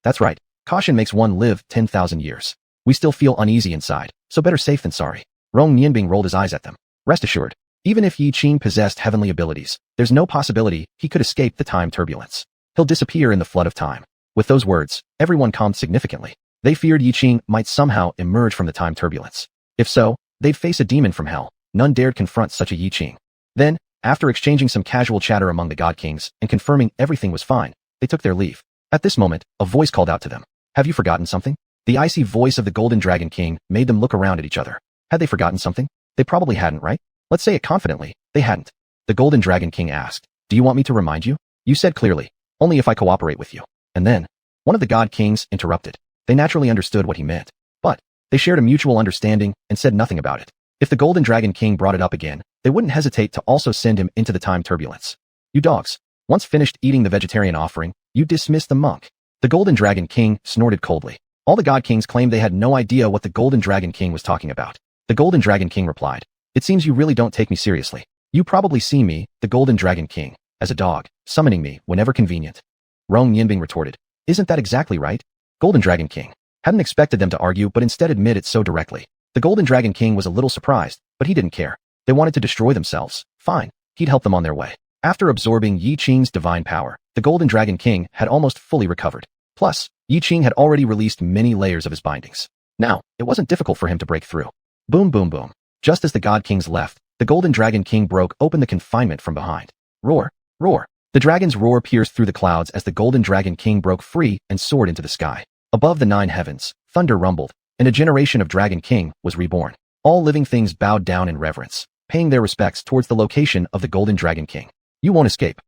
That's right. Caution makes one live 10,000 years. We still feel uneasy inside, so better safe than sorry. Rong Yinbing rolled his eyes at them. Rest assured, even if Yiqing possessed heavenly abilities, there's no possibility he could escape the time turbulence. He'll disappear in the flood of time. With those words, everyone calmed significantly. They feared Yiqing might somehow emerge from the time turbulence. If so, they'd face a demon from hell. None dared confront such a Yiqing. Then, after exchanging some casual chatter among the God Kings and confirming everything was fine, they took their leave. At this moment, a voice called out to them. Have you forgotten something? The icy voice of the Golden Dragon King made them look around at each other. Had they forgotten something? They probably hadn't, right? Let's say it confidently. They hadn't. The Golden Dragon King asked, do you want me to remind you? You said clearly, only if I cooperate with you. And then, one of the God Kings interrupted. They naturally understood what he meant. But, They shared a mutual understanding and said nothing about it. If the Golden Dragon King brought it up again, they wouldn't hesitate to also send him into the time turbulence. You dogs. Once finished eating the vegetarian offering, you dismiss the monk. The Golden Dragon King snorted coldly. All the God Kings claimed they had no idea what the Golden Dragon King was talking about. The Golden Dragon King replied, "It seems you really don't take me seriously. You probably see me, the Golden Dragon King, as a dog, summoning me whenever convenient." Rong Yinbing retorted, "Isn't that exactly right?" Golden Dragon King hadn't expected them to argue but instead admit it so directly. The Golden Dragon King was a little surprised, but he didn't care. They wanted to destroy themselves. Fine, he'd help them on their way. After absorbing Yiqing's divine power, the Golden Dragon King had almost fully recovered. Plus, Yiqing had already released many layers of his bindings. Now, it wasn't difficult for him to break through. Boom boom boom. Just as the God Kings left, the Golden Dragon King broke open the confinement from behind. Roar, roar. The dragon's roar pierced through the clouds as the Golden Dragon King broke free and soared into the sky. Above the 9 heavens, thunder rumbled, and a generation of Dragon King was reborn. All living things bowed down in reverence, paying their respects towards the location of the Golden Dragon King. You won't escape.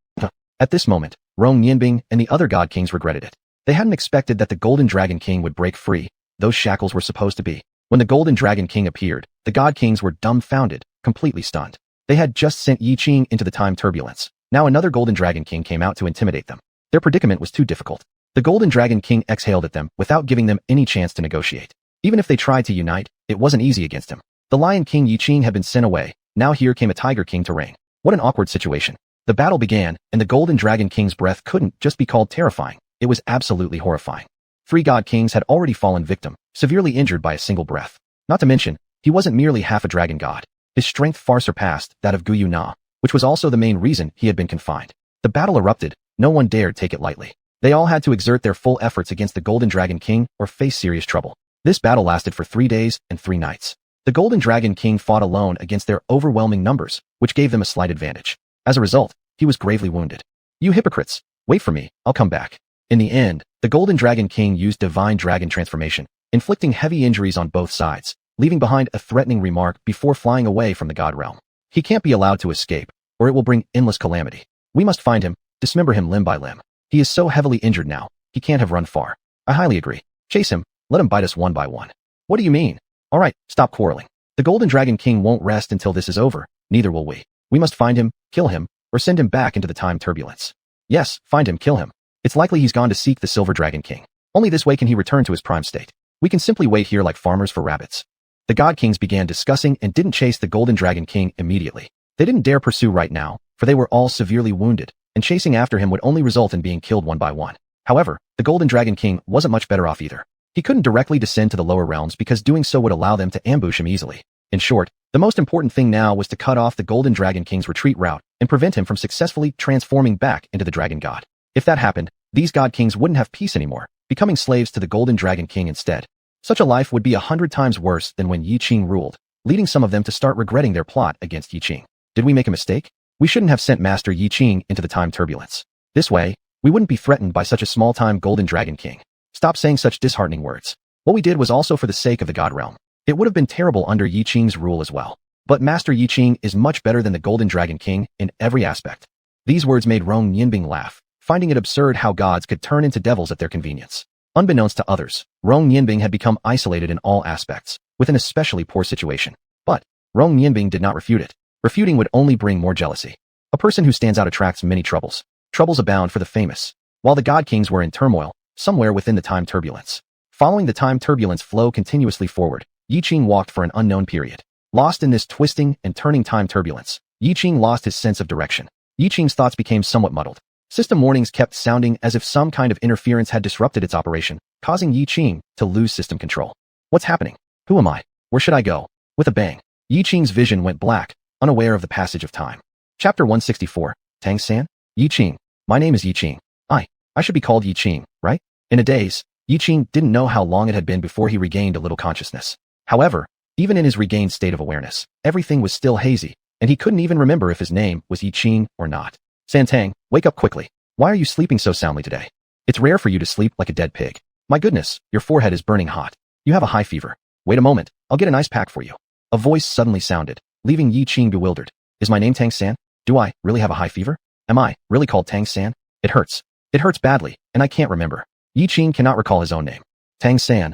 At this moment, Rong Yinbing and the other God Kings regretted it. They hadn't expected that the Golden Dragon King would break free. Those shackles were supposed to be. When the Golden Dragon King appeared, the God Kings were dumbfounded, completely stunned. They had just sent Yiqing into the time turbulence. Now another Golden Dragon King came out to intimidate them. Their predicament was too difficult. The Golden Dragon King exhaled at them without giving them any chance to negotiate. Even if they tried to unite, it wasn't easy against him. The Lion King Yiqing had been sent away. Now here came a Tiger King to reign. What an awkward situation. The battle began, and the Golden Dragon King's breath couldn't just be called terrifying. It was absolutely horrifying. 3 God Kings had already fallen victim, severely injured by a single breath. Not to mention, he wasn't merely half a dragon god. His strength far surpassed that of Guyu Na, which was also the main reason he had been confined. The battle erupted. No one dared take it lightly. They all had to exert their full efforts against the Golden Dragon King or face serious trouble. This battle lasted for 3 days and 3 nights. The Golden Dragon King fought alone against their overwhelming numbers, which gave them a slight advantage. As a result, he was gravely wounded. You hypocrites! Wait for me, I'll come back. In the end, the Golden Dragon King used Divine Dragon Transformation, inflicting heavy injuries on both sides, leaving behind a threatening remark before flying away from the God realm. He can't be allowed to escape, or it will bring endless calamity. We must find him, dismember him limb by limb. He is so heavily injured now, he can't have run far. I highly agree. Chase him, let him bite us one by one. What do you mean? All right, stop quarreling. The Golden Dragon King won't rest until this is over, neither will we. We must find him, kill him, or send him back into the time turbulence. Yes, find him, kill him. It's likely he's gone to seek the Silver Dragon King. Only this way can he return to his prime state. We can simply wait here like farmers for rabbits. The God Kings began discussing and didn't chase the Golden Dragon King immediately. They didn't dare pursue right now, for they were all severely wounded, and chasing after him would only result in being killed one by one. However, the Golden Dragon King wasn't much better off either. He couldn't directly descend to the lower realms because doing so would allow them to ambush him easily. In short, the most important thing now was to cut off the Golden Dragon King's retreat route and prevent him from successfully transforming back into the Dragon God. If that happened, these God Kings wouldn't have peace anymore, becoming slaves to the Golden Dragon King instead. Such a life would be 100 times worse than when Yiqing ruled, leading some of them to start regretting their plot against Yiqing. Did we make a mistake? We shouldn't have sent Master Yiqing into the time turbulence. This way, we wouldn't be threatened by such a small-time Golden Dragon King. Stop saying such disheartening words. What we did was also for the sake of the God realm. It would have been terrible under Yiqing's rule as well. But Master Yiqing is much better than the Golden Dragon King in every aspect. These words made Rong Yinbing laugh, finding it absurd how gods could turn into devils at their convenience. Unbeknownst to others, Rong Yinbing had become isolated in all aspects, with an especially poor situation. But Rong Yinbing did not refute it. Refuting would only bring more jealousy. A person who stands out attracts many troubles. Troubles abound for the famous. While the God Kings were in turmoil, somewhere within the time turbulence. Following the time turbulence flow continuously forward, Yiqing walked for an unknown period. Lost in this twisting and turning time turbulence, Yiqing lost his sense of direction. Yiqing's thoughts became somewhat muddled. System warnings kept sounding as if some kind of interference had disrupted its operation, causing Yiqing to lose system control. What's happening? Who am I? Where should I go? With a bang, Yiqing's vision went black, unaware of the passage of time. Chapter 164, Tang-san? Yiqing. My name is Yiqing. I should be called Yiqing, right? In a daze, Yiqing didn't know how long it had been before he regained a little consciousness. However, even in his regained state of awareness, everything was still hazy, and he couldn't even remember if his name was Yiqing or not. Santang, wake up quickly. Why are you sleeping so soundly today? It's rare for you to sleep like a dead pig. My goodness, your forehead is burning hot. You have a high fever. Wait a moment, I'll get an ice pack for you. A voice suddenly sounded, leaving Yiqing bewildered. Is my name Tang-san? Do I really have a high fever? Am I really called Tang-san? It hurts. It hurts badly, and I can't remember. Yiqing cannot recall his own name. Tang-san,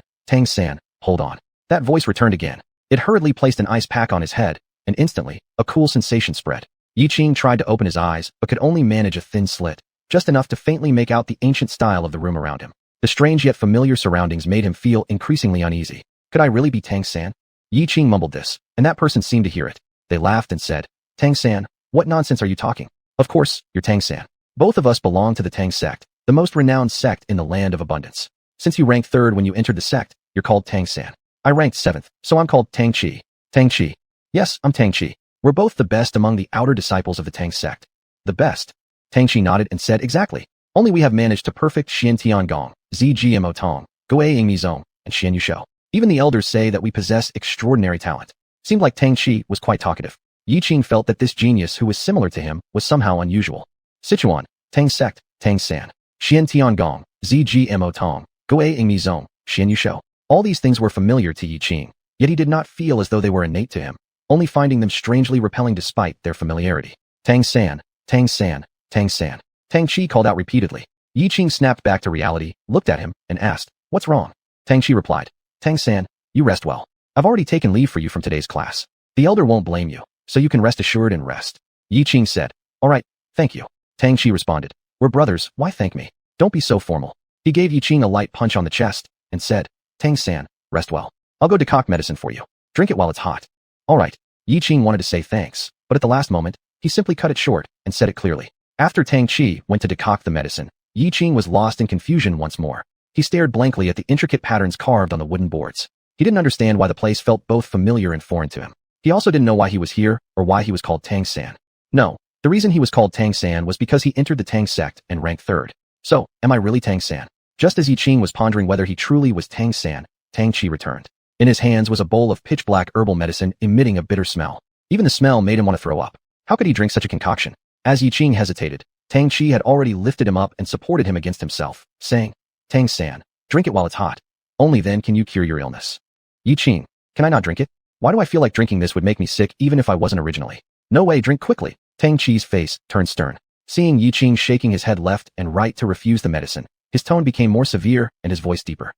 hold on. That voice returned again. It hurriedly placed an ice pack on his head, and instantly, a cool sensation spread. Yiqing tried to open his eyes, but could only manage a thin slit, just enough to faintly make out the ancient style of the room around him. The strange yet familiar surroundings made him feel increasingly uneasy. Could I really be Tang-san? Yiqing mumbled this, and that person seemed to hear it. They laughed and said, Tang-san, what nonsense are you talking? Of course, you're Tang-san. Both of us belong to the Tang sect, the most renowned sect in the land of abundance. Since you ranked 3rd when you entered the sect, you're called Tang-san. I ranked 7th, so I'm called Tang-chi. Tang-chi. Yes, I'm Tang-chi. We're both the best among the outer disciples of the Tang sect. The best? Tang-chi nodded and said, exactly. Only we have managed to perfect Xian Tian Gong, Zgmo Tong, Guei Ying Mi Zong, and Xian Yu Shou. Even the elders say that we possess extraordinary talent. Seemed like Tang-chi was quite talkative. Yiqing felt that this genius who was similar to him was somehow unusual. Sichuan, Tang sect, Tang-san, Xian Tian Gong, Zgmo Tong, Guei Ying Mi Zong, Xian Yu Shou. All these things were familiar to Yiqing, yet he did not feel as though they were innate to him, only finding them strangely repelling despite their familiarity. Tang-san, Tang-san, Tang-san. Tang-chi called out repeatedly. Yiqing snapped back to reality, looked at him, and asked, what's wrong? Tang-chi replied, Tang-san, you rest well. I've already taken leave for you from today's class. The elder won't blame you, so you can rest assured and rest. Yiqing said, all right, thank you. Tang-chi responded, we're brothers, why thank me? Don't be so formal. He gave Yiqing a light punch on the chest, and said, Tang-san, rest well. I'll go decoct medicine for you. Drink it while it's hot. All right. Yiqing wanted to say thanks, but at the last moment, he simply cut it short and said it clearly. After Tang-chi went to decoct the medicine, Yiqing was lost in confusion once more. He stared blankly at the intricate patterns carved on the wooden boards. He didn't understand why the place felt both familiar and foreign to him. He also didn't know why he was here or why he was called Tang-san. No, the reason he was called Tang-san was because he entered the Tang sect and ranked 3rd. So, am I really Tang-san? Just as Yiqing was pondering whether he truly was Tang-san, Tang-chi returned. In his hands was a bowl of pitch-black herbal medicine emitting a bitter smell. Even the smell made him want to throw up. How could he drink such a concoction? As Yiqing hesitated, Tang-chi had already lifted him up and supported him against himself, saying, Tang-san, drink it while it's hot. Only then can you cure your illness. Yiqing, can I not drink it? Why do I feel like drinking this would make me sick even if I wasn't originally? No way, drink quickly. Tang-chi's face turned stern. Seeing Yiqing shaking his head left and right to refuse the medicine, his tone became more severe and his voice deeper.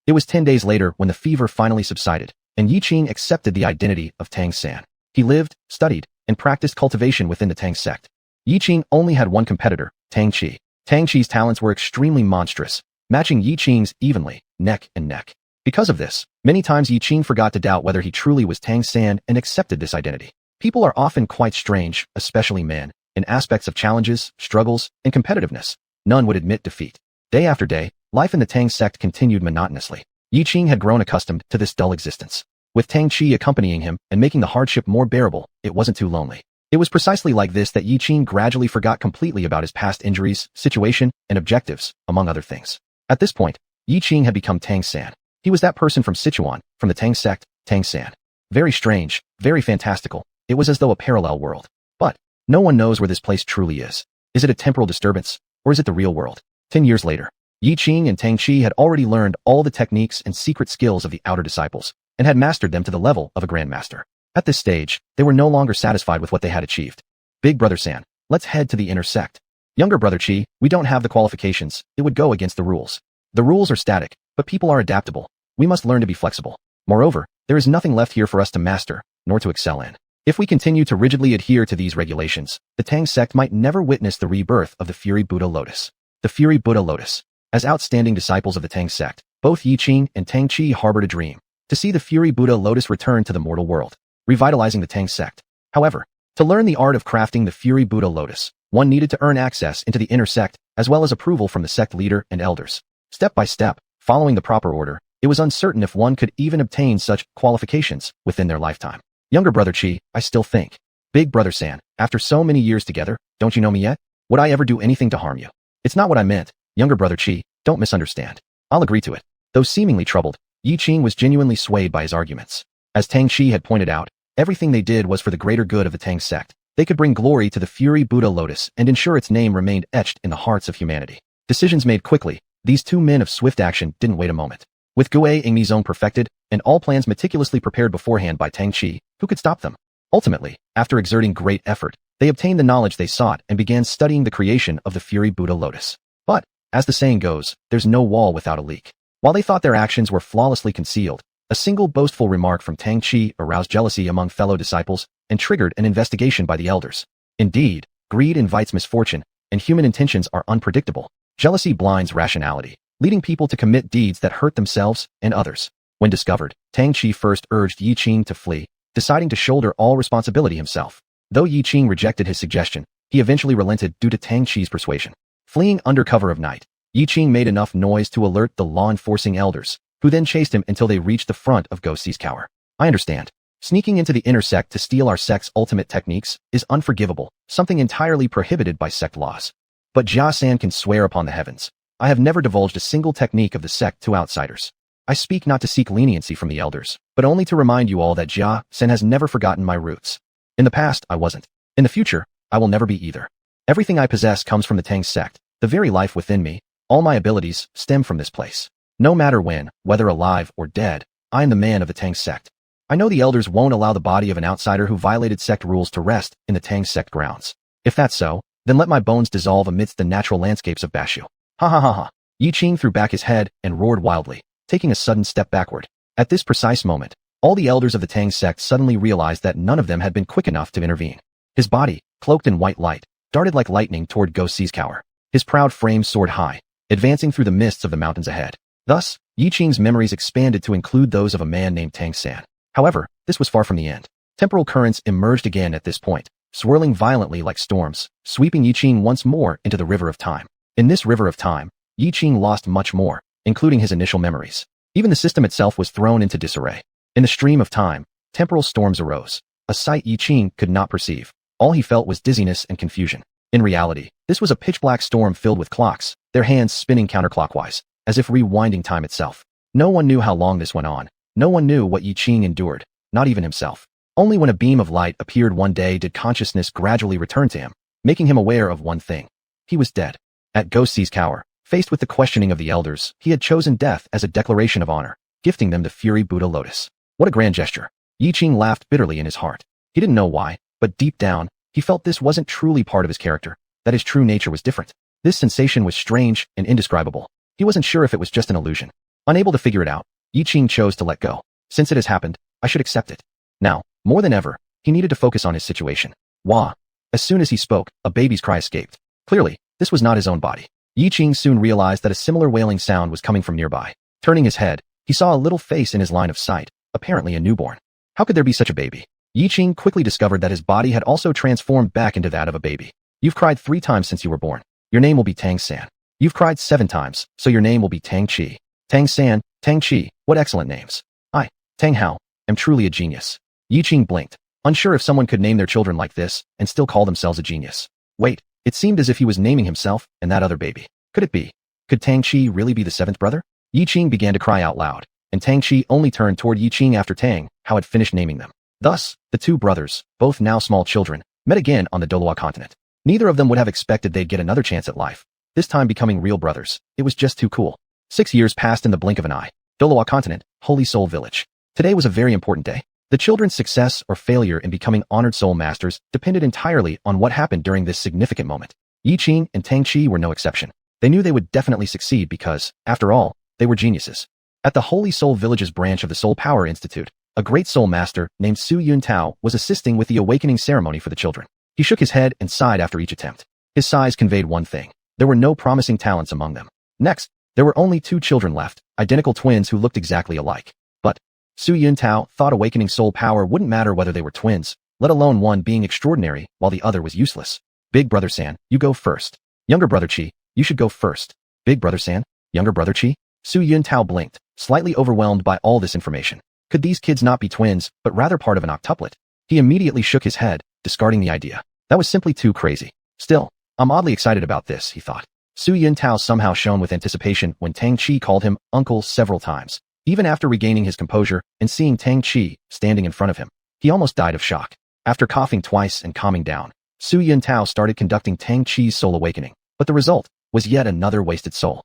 It was 10 days later when the fever finally subsided, and Yiqing accepted the identity of Tang-san. He lived, studied, and practiced cultivation within the Tang sect. Yiqing only had one competitor, Tang-chi. Tang-chi's talents were extremely monstrous, matching Yiqing's evenly, neck and neck. Because of this, many times Yiqing forgot to doubt whether he truly was Tang-san and accepted this identity. People are often quite strange, especially men, in aspects of challenges, struggles, and competitiveness. None would admit defeat. Day after day, life in the Tang sect continued monotonously. Yiqing had grown accustomed to this dull existence. With Tang-chi accompanying him and making the hardship more bearable, it wasn't too lonely. It was precisely like this that Yiqing gradually forgot completely about his past injuries, situation, and objectives, among other things. At this point, Yiqing had become Tang-san. He was that person from Sichuan, from the Tang sect, Tang-san. Very strange, very fantastical. It was as though a parallel world. But no one knows where this place truly is. Is it a temporal disturbance, or is it the real world? 10 years later, Yiqing and Tang-chi had already learned all the techniques and secret skills of the outer disciples, and had mastered them to the level of a grandmaster. At this stage, they were no longer satisfied with what they had achieved. Big brother San, let's head to the inner sect. Younger brother Chi, we don't have the qualifications, it would go against the rules. The rules are static, but people are adaptable. We must learn to be flexible. Moreover, there is nothing left here for us to master, nor to excel in. If we continue to rigidly adhere to these regulations, the Tang sect might never witness the rebirth of the Fury Buddha Lotus. The Fury Buddha Lotus. As outstanding disciples of the Tang sect, both Yiqing and Tang-chi harbored a dream to see the Fury Buddha Lotus return to the mortal world, revitalizing the Tang sect. However, to learn the art of crafting the Fury Buddha Lotus, one needed to earn access into the inner sect, as well as approval from the sect leader and elders. Step by step, following the proper order, it was uncertain if one could even obtain such qualifications within their lifetime. Younger brother Chi, I still think. Big brother San, after so many years together, don't you know me yet? Would I ever do anything to harm you? It's not what I meant. Younger brother Chi, don't misunderstand. I'll agree to it. Though seemingly troubled, Yiqing was genuinely swayed by his arguments. As Tang-chi had pointed out, everything they did was for the greater good of the Tang sect. They could bring glory to the Fury Buddha Lotus and ensure its name remained etched in the hearts of humanity. Decisions made quickly, these two men of swift action didn't wait a moment. With Guei Ying Mi Zong perfected, and all plans meticulously prepared beforehand by Tang-chi, who could stop them? Ultimately, after exerting great effort, they obtained the knowledge they sought and began studying the creation of the Fury Buddha Lotus. But, as the saying goes, there's no wall without a leak. While they thought their actions were flawlessly concealed, A single boastful remark from Tang Chi aroused jealousy among fellow disciples and triggered an investigation by the elders. Indeed, greed invites misfortune, and human intentions are unpredictable. Jealousy blinds rationality, leading people to commit deeds that hurt themselves and others. When discovered, Tang Chi first urged Yiqing to flee, deciding to shoulder all responsibility himself. Though Yiqing rejected his suggestion, he eventually relented due to Tang Chi's persuasion. Fleeing under cover of night, Yiqing made enough noise to alert the law-enforcing elders, who then chased him until they reached the front of Gosei's Tower. I understand. Sneaking into the inner sect to steal our sect's ultimate techniques is unforgivable, something entirely prohibited by sect laws. But Jia-san can swear upon the heavens. I have never divulged a single technique of the sect to outsiders. I speak not to seek leniency from the elders, but only to remind you all that Jia-san has never forgotten my roots. In the past, I wasn't. In the future, I will never be either. Everything I possess comes from the Tang sect. The very life within me, all my abilities, stem from this place. No matter when, whether alive or dead, I am the man of the Tang sect. I know the elders won't allow the body of an outsider who violated sect rules to rest in the Tang sect grounds. If that's so, then let my bones dissolve amidst the natural landscapes of Bashu. Ha ha ha ha. Yiqing threw back his head and roared wildly, taking a sudden step backward. At this precise moment, all the elders of the Tang sect suddenly realized that none of them had been quick enough to intervene. His body, cloaked in white light, darted like lightning toward Gosei's Tower. His proud frame soared high, advancing through the mists of the mountains ahead. Thus, Yiqing's memories expanded to include those of a man named Tang San. However, this was far from the end. Temporal currents emerged again at this point, swirling violently like storms, sweeping Yiqing once more into the river of time. In this river of time, Yiqing lost much more, including his initial memories. Even the system itself was thrown into disarray. In the stream of time, temporal storms arose, a sight Yiqing could not perceive. All he felt was dizziness and confusion. In reality, this was a pitch-black storm filled with clocks, their hands spinning counterclockwise, as if rewinding time itself. No one knew how long this went on. No one knew what Yiqing endured, not even himself. Only when a beam of light appeared one day did consciousness gradually return to him, making him aware of one thing. He was dead. At Gosei's Tower, faced with the questioning of the elders, he had chosen death as a declaration of honor, gifting them the Fury Buddha Lotus. What a grand gesture. Yiqing laughed bitterly in his heart. He didn't know why, but deep down, he felt this wasn't truly part of his character, that his true nature was different. This sensation was strange and indescribable. He wasn't sure if it was just an illusion. Unable to figure it out, Yiqing chose to let go. Since it has happened, I should accept it. Now, more than ever, he needed to focus on his situation. Wah! As soon as he spoke, a baby's cry escaped. Clearly, this was not his own body. Yiqing soon realized that a similar wailing sound was coming from nearby. Turning his head, he saw a little face in his line of sight, apparently a newborn. How could there be such a baby? Yiqing quickly discovered that his body had also transformed back into that of a baby. You've cried 3 times since you were born. Your name will be Tang San. You've cried 7 times, so your name will be Tang Chi. Tang San, Tang Chi, what excellent names. I, Tang Hao, am truly a genius. Yiqing blinked, unsure if someone could name their children like this and still call themselves a genius. Wait, it seemed as if he was naming himself and that other baby. Could it be? Could Tang Chi really be the 7th brother? Yiqing began to cry out loud, and Tang Chi only turned toward Yiqing after Tang Hao had finished naming them. Thus, the 2 brothers, both now small children, met again on the Douluo continent. Neither of them would have expected they'd get another chance at life, this time becoming real brothers. It was just too cool. 6 years passed in the blink of an eye. Douluo continent, Holy Soul Village. Today was a very important day. The children's success or failure in becoming honored soul masters depended entirely on what happened during this significant moment. Yiqing and Tang Chi were no exception. They knew they would definitely succeed because, after all, they were geniuses. At the Holy Soul Village's branch of the Soul Power Institute, a great soul master named Su Yun Tao was assisting with the awakening ceremony for the children. He shook his head and sighed after each attempt. His sighs conveyed one thing. There were no promising talents among them. Next, there were only 2 children left, identical twins who looked exactly alike. But Su Yun Tao thought awakening soul power wouldn't matter whether they were twins, let alone one being extraordinary while the other was useless. Big brother San, you go first. Younger brother Chi, you should go first. Big brother San, younger brother Chi? Su Yun Tao blinked, slightly overwhelmed by all this information. Could these kids not be twins, but rather part of an octuplet? He immediately shook his head, discarding the idea. That was simply too crazy. Still, I'm oddly excited about this, he thought. Su Yun Tao somehow shone with anticipation when Tang Chi called him uncle several times. Even after regaining his composure and seeing Tang Chi standing in front of him, he almost died of shock. After coughing twice and calming down, Su Yun Tao started conducting Tang Chi's soul awakening, but the result was yet another wasted soul.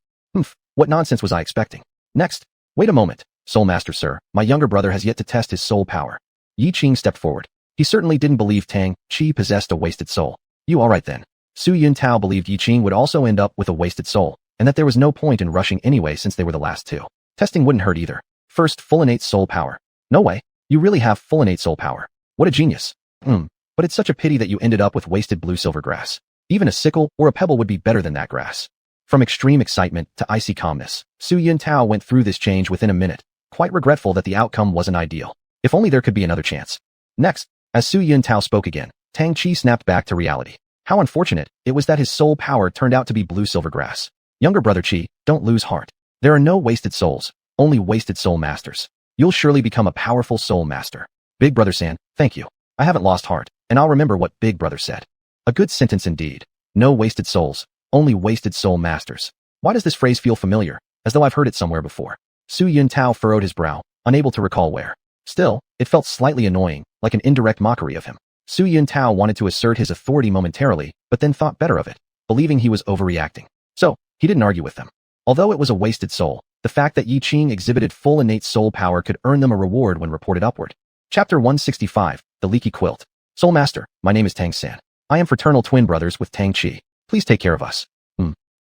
What nonsense was I expecting? Next, wait a moment, Soul Master sir, my younger brother has yet to test his soul power. Yiqing stepped forward. He certainly didn't believe Tang Chi possessed a wasted soul. You alright then. Su Yun Tao believed Yiqing would also end up with a wasted soul, and that there was no point in rushing anyway since they were the last 2. Testing wouldn't hurt either. First, full innate soul power. No way. You really have full innate soul power. What a genius. But it's such a pity that you ended up with wasted blue silver grass. Even a sickle or a pebble would be better than that grass. From extreme excitement to icy calmness, Su Yintao went through this change within a minute, quite regretful that the outcome wasn't ideal. If only there could be another chance. Next, as Su Yintao spoke again, Tang Chi snapped back to reality. How unfortunate it was that his soul power turned out to be blue silver grass. Younger brother Chi, don't lose heart. There are no wasted souls, only wasted soul masters. You'll surely become a powerful soul master. Big brother San, thank you. I haven't lost heart, and I'll remember what Big brother said. A good sentence indeed. No wasted souls, only wasted soul masters. Why does this phrase feel familiar, as though I've heard it somewhere before? Su Yintao furrowed his brow, unable to recall where. Still, it felt slightly annoying, like an indirect mockery of him. Su Yintao wanted to assert his authority momentarily, but then thought better of it, believing he was overreacting. So, he didn't argue with them. Although it was a wasted soul, the fact that Yiqing exhibited full innate soul power could earn them a reward when reported upward. Chapter 165, The Leaky Quilt. Soul Master, my name is Tang San. I am fraternal twin brothers with Tang Chi. Please take care of us.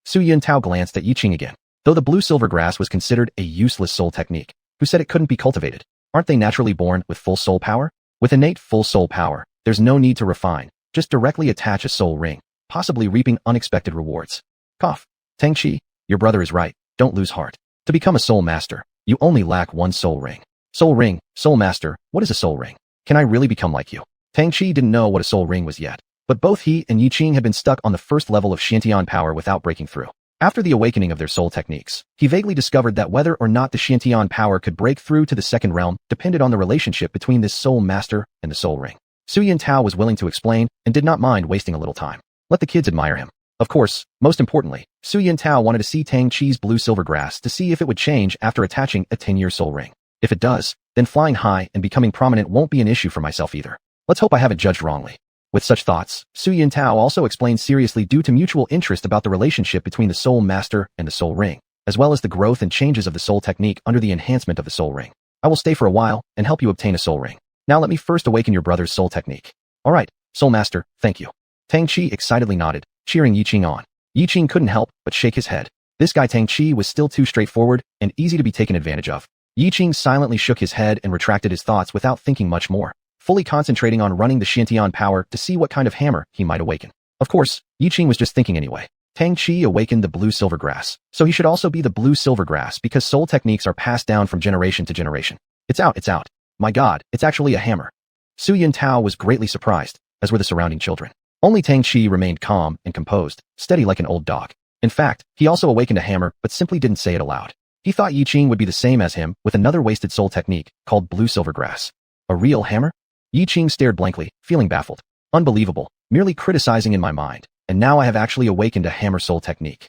Su Yintao glanced at Yiqing again. Though the blue silver grass was considered a useless soul technique, who said it couldn't be cultivated? Aren't they naturally born with full soul power? With innate full soul power, there's no need to refine, just directly attach a soul ring, possibly reaping unexpected rewards. Cough. Tang Chi, your brother is right, don't lose heart. To become a soul master, you only lack one soul ring. Soul ring, soul master, what is a soul ring? Can I really become like you? Tang Chi didn't know what a soul ring was yet, but both he and Yiqing had been stuck on the first level of Xiantian power without breaking through. After the awakening of their soul techniques, he vaguely discovered that whether or not the Xiantian power could break through to the second realm depended on the relationship between this soul master and the soul ring. Su Yintao was willing to explain and did not mind wasting a little time. Let the kids admire him. Of course, most importantly, Su Yintao wanted to see Tang Chi's blue silver grass to see if it would change after attaching a 10-year soul ring. If it does, then flying high and becoming prominent won't be an issue for myself either. Let's hope I haven't judged wrongly. With such thoughts, Su Yintao also explained seriously due to mutual interest about the relationship between the soul master and the soul ring, as well as the growth and changes of the soul technique under the enhancement of the soul ring. I will stay for a while and help you obtain a soul ring. Now let me first awaken your brother's soul technique. All right, soul master, thank you. Tang Chi excitedly nodded, cheering Yiqing on. Yiqing couldn't help but shake his head. This guy Tang Chi was still too straightforward and easy to be taken advantage of. Yiqing silently shook his head and retracted his thoughts without thinking much more, fully concentrating on running the Xiantian power to see what kind of hammer he might awaken. Of course, Yiqing was just thinking anyway. Tang Chi awakened the blue silver grass, so he should also be the blue silver grass because soul techniques are passed down from generation to generation. It's out, it's out. My god, it's actually a hammer. Su Yintao was greatly surprised, as were the surrounding children. Only Tang Chi remained calm and composed, steady like an old dog. In fact, he also awakened a hammer but simply didn't say it aloud. He thought Yiqing would be the same as him with another wasted soul technique called blue silver grass. A real hammer? Yiqing stared blankly, feeling baffled. Unbelievable, merely criticizing in my mind, and now I have actually awakened a hammer soul technique.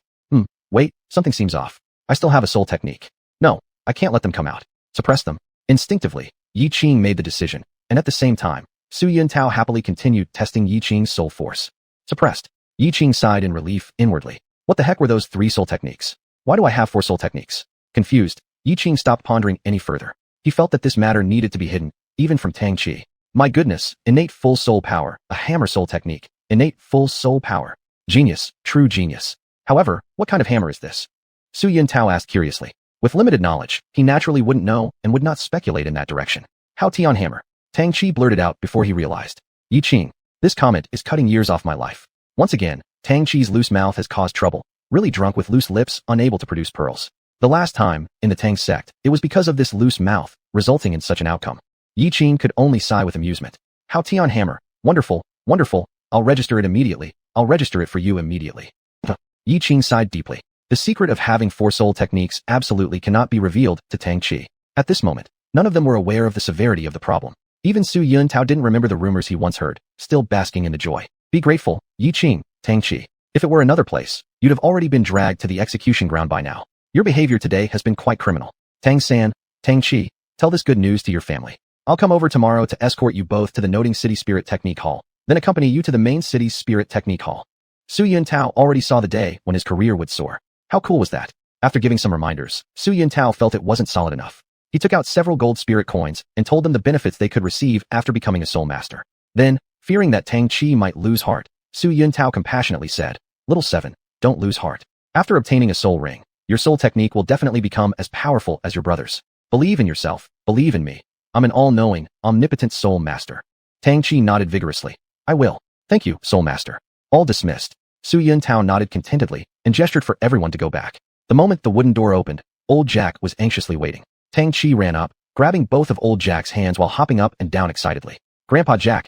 Wait, something seems off. I still have a soul technique. No, I can't let them come out. Suppress them. Instinctively, Yiqing made the decision, and at the same time, Su Yintao happily continued testing Yiqing's soul force. Suppressed. Yiqing sighed in relief inwardly. What the heck were those 3 soul techniques? Why do I have 4 soul techniques? Confused, Yiqing stopped pondering any further. He felt that this matter needed to be hidden, even from Tang Chi. My goodness, innate full soul power, a hammer soul technique, innate full soul power. Genius, true genius. However, what kind of hammer is this? Su Yintao asked curiously. With limited knowledge, he naturally wouldn't know and would not speculate in that direction. How Tian hammer? Tang Chi blurted out before he realized. Yiqing, this comment is cutting years off my life. Once again, Tang Chi's loose mouth has caused trouble, really drunk with loose lips unable to produce pearls. The last time, in the Tang sect, it was because of this loose mouth, resulting in such an outcome. Yiqing could only sigh with amusement. How Tian hammer? Wonderful, wonderful, I'll register it immediately, I'll register it for you immediately. Yiqing sighed deeply. The secret of having 4 soul techniques absolutely cannot be revealed to Tang Chi. At this moment, none of them were aware of the severity of the problem. Even Su Yintao didn't remember the rumors he once heard, still basking in the joy. Be grateful, Yiqing, Tang Chi. If it were another place, you'd have already been dragged to the execution ground by now. Your behavior today has been quite criminal. Tang San, Tang Chi, tell this good news to your family. I'll come over tomorrow to escort you both to the Noting City Spirit Technique Hall, then accompany you to the main city's Spirit Technique Hall. Su Yintao already saw the day when his career would soar. How cool was that? After giving some reminders, Su Yintao felt it wasn't solid enough. He took out several gold spirit coins and told them the benefits they could receive after becoming a soul master. Then, fearing that Tang Chi might lose heart, Su Yintao compassionately said, Little 7, don't lose heart. After obtaining a soul ring, your soul technique will definitely become as powerful as your brother's. Believe in yourself. Believe in me. I'm an all-knowing, omnipotent soul master. Tang Chi nodded vigorously. I will. Thank you, soul master. All dismissed. Su Yuntao nodded contentedly and gestured for everyone to go back. The moment the wooden door opened, old Jack was anxiously waiting. Tang Chi ran up, grabbing both of old Jack's hands while hopping up and down excitedly. Grandpa Jack,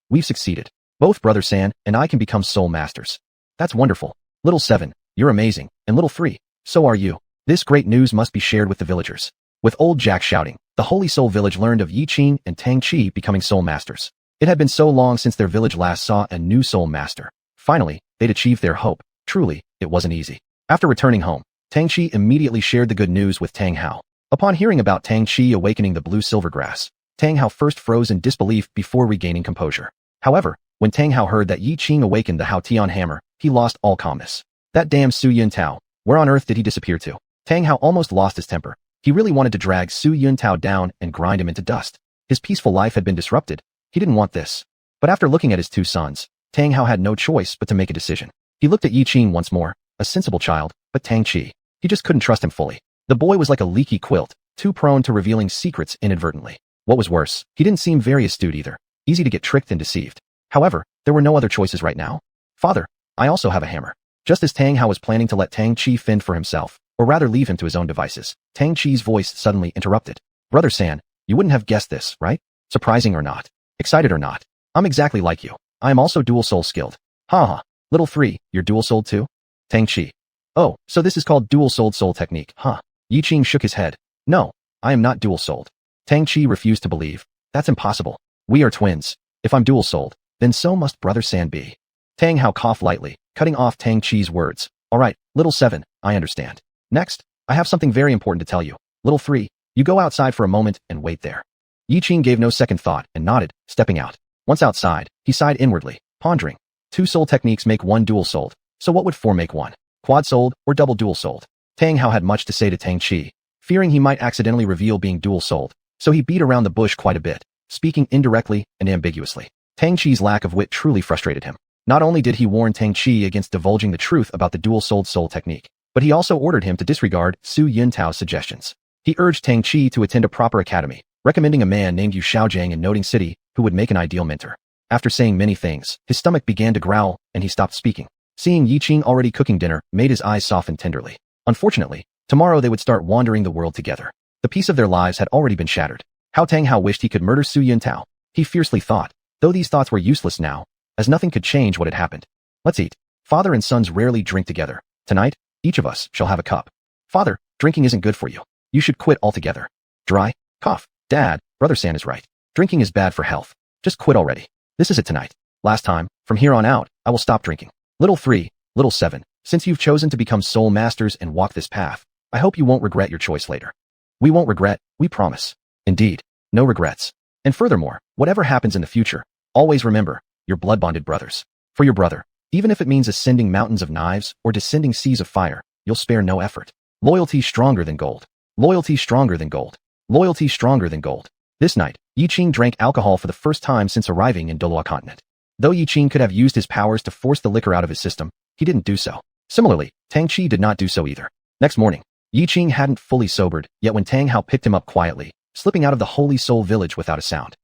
we've succeeded. Both Brother San and I can become soul masters. That's wonderful. Little 7, you're amazing, and Little 3, so are you. This great news must be shared with the villagers. With old Jack shouting, the Holy Soul Village learned of Yiqing and Tang Chi becoming soul masters. It had been so long since their village last saw a new soul master. Finally, they'd achieved their hope. Truly, it wasn't easy. After returning home, Tang Chi immediately shared the good news with Tang Hao. Upon hearing about Tang Chi awakening the blue silver grass, Tang Hao first froze in disbelief before regaining composure. However, when Tang Hao heard that Yiqing awakened the Hao Tian hammer, he lost all calmness. That damn Su Yuntao, where on earth did he disappear to? Tang Hao almost lost his temper. He really wanted to drag Su Yuntao down and grind him into dust. His peaceful life had been disrupted. He didn't want this. But after looking at his two sons, Tang Hao had no choice but to make a decision. He looked at Yiqing once more, a sensible child, but Tang Chi. He just couldn't trust him fully. The boy was like a leaky quilt, too prone to revealing secrets inadvertently. What was worse, he didn't seem very astute either, easy to get tricked and deceived. However, there were no other choices right now. Father, I also have a hammer. Just as Tang Hao was planning to let Tang Chi fend for himself, or rather leave him to his own devices, Tang Chi's voice suddenly interrupted. Brother San, you wouldn't have guessed this, right? Surprising or not, excited or not, I'm exactly like you. I am also dual soul skilled. Ha. Little 3, you're dual souled too? Tang Chi. Oh, so this is called dual souled soul technique, huh? Yiqing shook his head. No, I am not dual souled. Tang Chi refused to believe. That's impossible. We are twins. If I'm dual souled, then so must Brother San be. Tang Hao coughed lightly, cutting off Tang Chi's words. All right, Little 7, I understand. Next, I have something very important to tell you. Little 3, you go outside for a moment and wait there. Yiqing gave no second thought and nodded, stepping out. Once outside, he sighed inwardly, pondering. 2 soul techniques make 1 dual-souled, so what would 4 make 1? Quad-souled or double dual-souled? Tang Hao had much to say to Tang Chi, fearing he might accidentally reveal being dual-souled, so he beat around the bush quite a bit, speaking indirectly and ambiguously. Tang Chi's lack of wit truly frustrated him. Not only did he warn Tang Chi against divulging the truth about the dual-souled soul technique, but he also ordered him to disregard Su Yuntao's suggestions. He urged Tang Chi to attend a proper academy, recommending a man named Yu Shaojiang in Noting City who would make an ideal mentor. After saying many things, his stomach began to growl, and he stopped speaking. Seeing Yiqing already cooking dinner made his eyes soften tenderly. Unfortunately, tomorrow they would start wandering the world together. The peace of their lives had already been shattered. Tang Hao wished he could murder Su Yuntao. He fiercely thought, though these thoughts were useless now, as nothing could change what had happened. Let's eat. Father and sons rarely drink together. Tonight, each of us shall have a cup. Father, drinking isn't good for you. You should quit altogether. Dry? Cough. Dad, Brother San is right. Drinking is bad for health. Just quit already. This is it tonight. Last time, from here on out, I will stop drinking. Little 3, Little 7, since you've chosen to become soul masters and walk this path, I hope you won't regret your choice later. We won't regret, we promise. Indeed, no regrets. And furthermore, whatever happens in the future, always remember, you're blood-bonded brothers. For your brother, even if it means ascending mountains of knives or descending seas of fire, you'll spare no effort. Loyalty stronger than gold. Loyalty stronger than gold. Loyalty stronger than gold. This night, Yiqing drank alcohol for the first time since arriving in Douluo continent. Though Yiqing could have used his powers to force the liquor out of his system, he didn't do so. Similarly, Tang Chi did not do so either. Next morning, Yiqing hadn't fully sobered, yet when Tang Hao picked him up quietly, slipping out of the Holy Soul Village without a sound.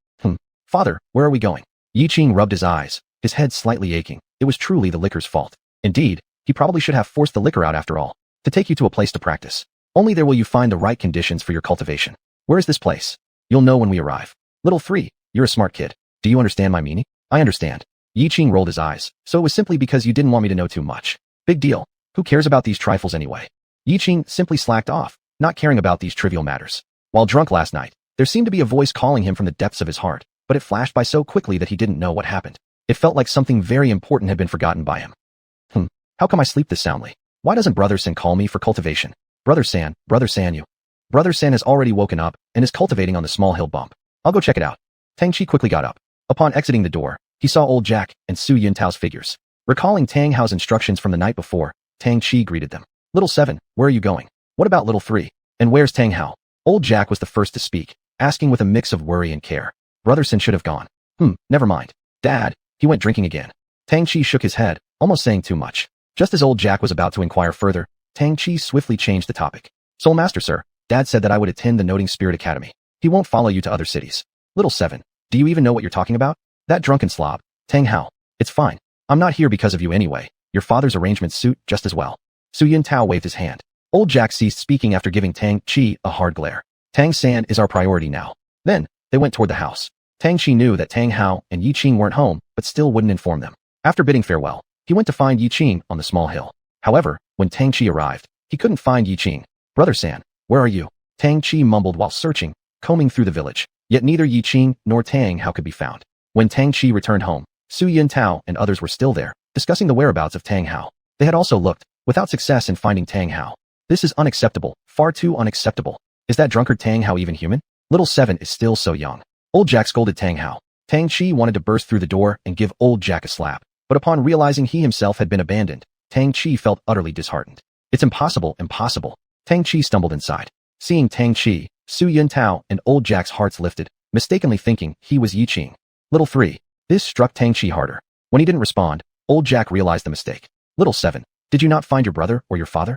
Father, where are we going? Yiqing rubbed his eyes, his head slightly aching. It was truly the liquor's fault. Indeed, he probably should have forced the liquor out after all, to take you to a place to practice. Only there will you find the right conditions for your cultivation. Where is this place? You'll know when we arrive. Little 3, you're a smart kid. Do you understand my meaning? I understand. Yiqing rolled his eyes, so it was simply because you didn't want me to know too much. Big deal. Who cares about these trifles anyway? Yiqing simply slacked off, not caring about these trivial matters. While drunk last night, there seemed to be a voice calling him from the depths of his heart, but it flashed by so quickly that he didn't know what happened. It felt like something very important had been forgotten by him. How come I sleep this soundly? Why doesn't Brother San call me for cultivation? Brother San you. Brother San has already woken up and is cultivating on the small hill bump. I'll go check it out. Tang Chi quickly got up. Upon exiting the door, he saw old Jack and Su Yuntao's figures. Recalling Tang Hao's instructions from the night before, Tang Chi greeted them. Little 7, where are you going? What about Little 3? And where's Tang Hao? Old Jack was the first to speak, asking with a mix of worry and care. Brother San should have gone. Never mind. Dad, he went drinking again. Tang Chi shook his head, almost saying too much. Just as old Jack was about to inquire further, Tang Chi swiftly changed the topic. Soul Master, sir, Dad said that I would attend the Noting Spirit Academy. He won't follow you to other cities. Little 7. Do you even know what you're talking about? That drunken slob. Tang Hao. It's fine. I'm not here because of you anyway. Your father's arrangements suit just as well. Su Yintao waved his hand. Old Jack ceased speaking after giving Tang Chi a hard glare. Tang San is our priority now. Then, they went toward the house. Tang Chi knew that Tang Hao and Yiqing weren't home, but still wouldn't inform them. After bidding farewell, he went to find Yiqing on the small hill. However, when Tang Chi arrived, he couldn't find Yiqing. Brother San, where are you? Tang Chi mumbled while searching, combing through the village. Yet neither Yiqing nor Tang Hao could be found. When Tang Chi returned home, Su Yintao and others were still there, discussing the whereabouts of Tang Hao. They had also looked, without success in finding Tang Hao. This is unacceptable, far too unacceptable. Is that drunkard Tang Hao even human? Little 7 is still so young. Old Jack scolded Tang Hao. Tang Chi wanted to burst through the door and give Old Jack a slap, but upon realizing he himself had been abandoned, Tang Chi felt utterly disheartened. It's impossible, impossible. Tang Chi stumbled inside. Seeing Tang Chi, Su Yintao and Old Jack's hearts lifted, mistakenly thinking he was Yiqing. Little 3. This struck Tang Chi harder. When he didn't respond, Old Jack realized the mistake. Little 7. Did you not find your brother or your father?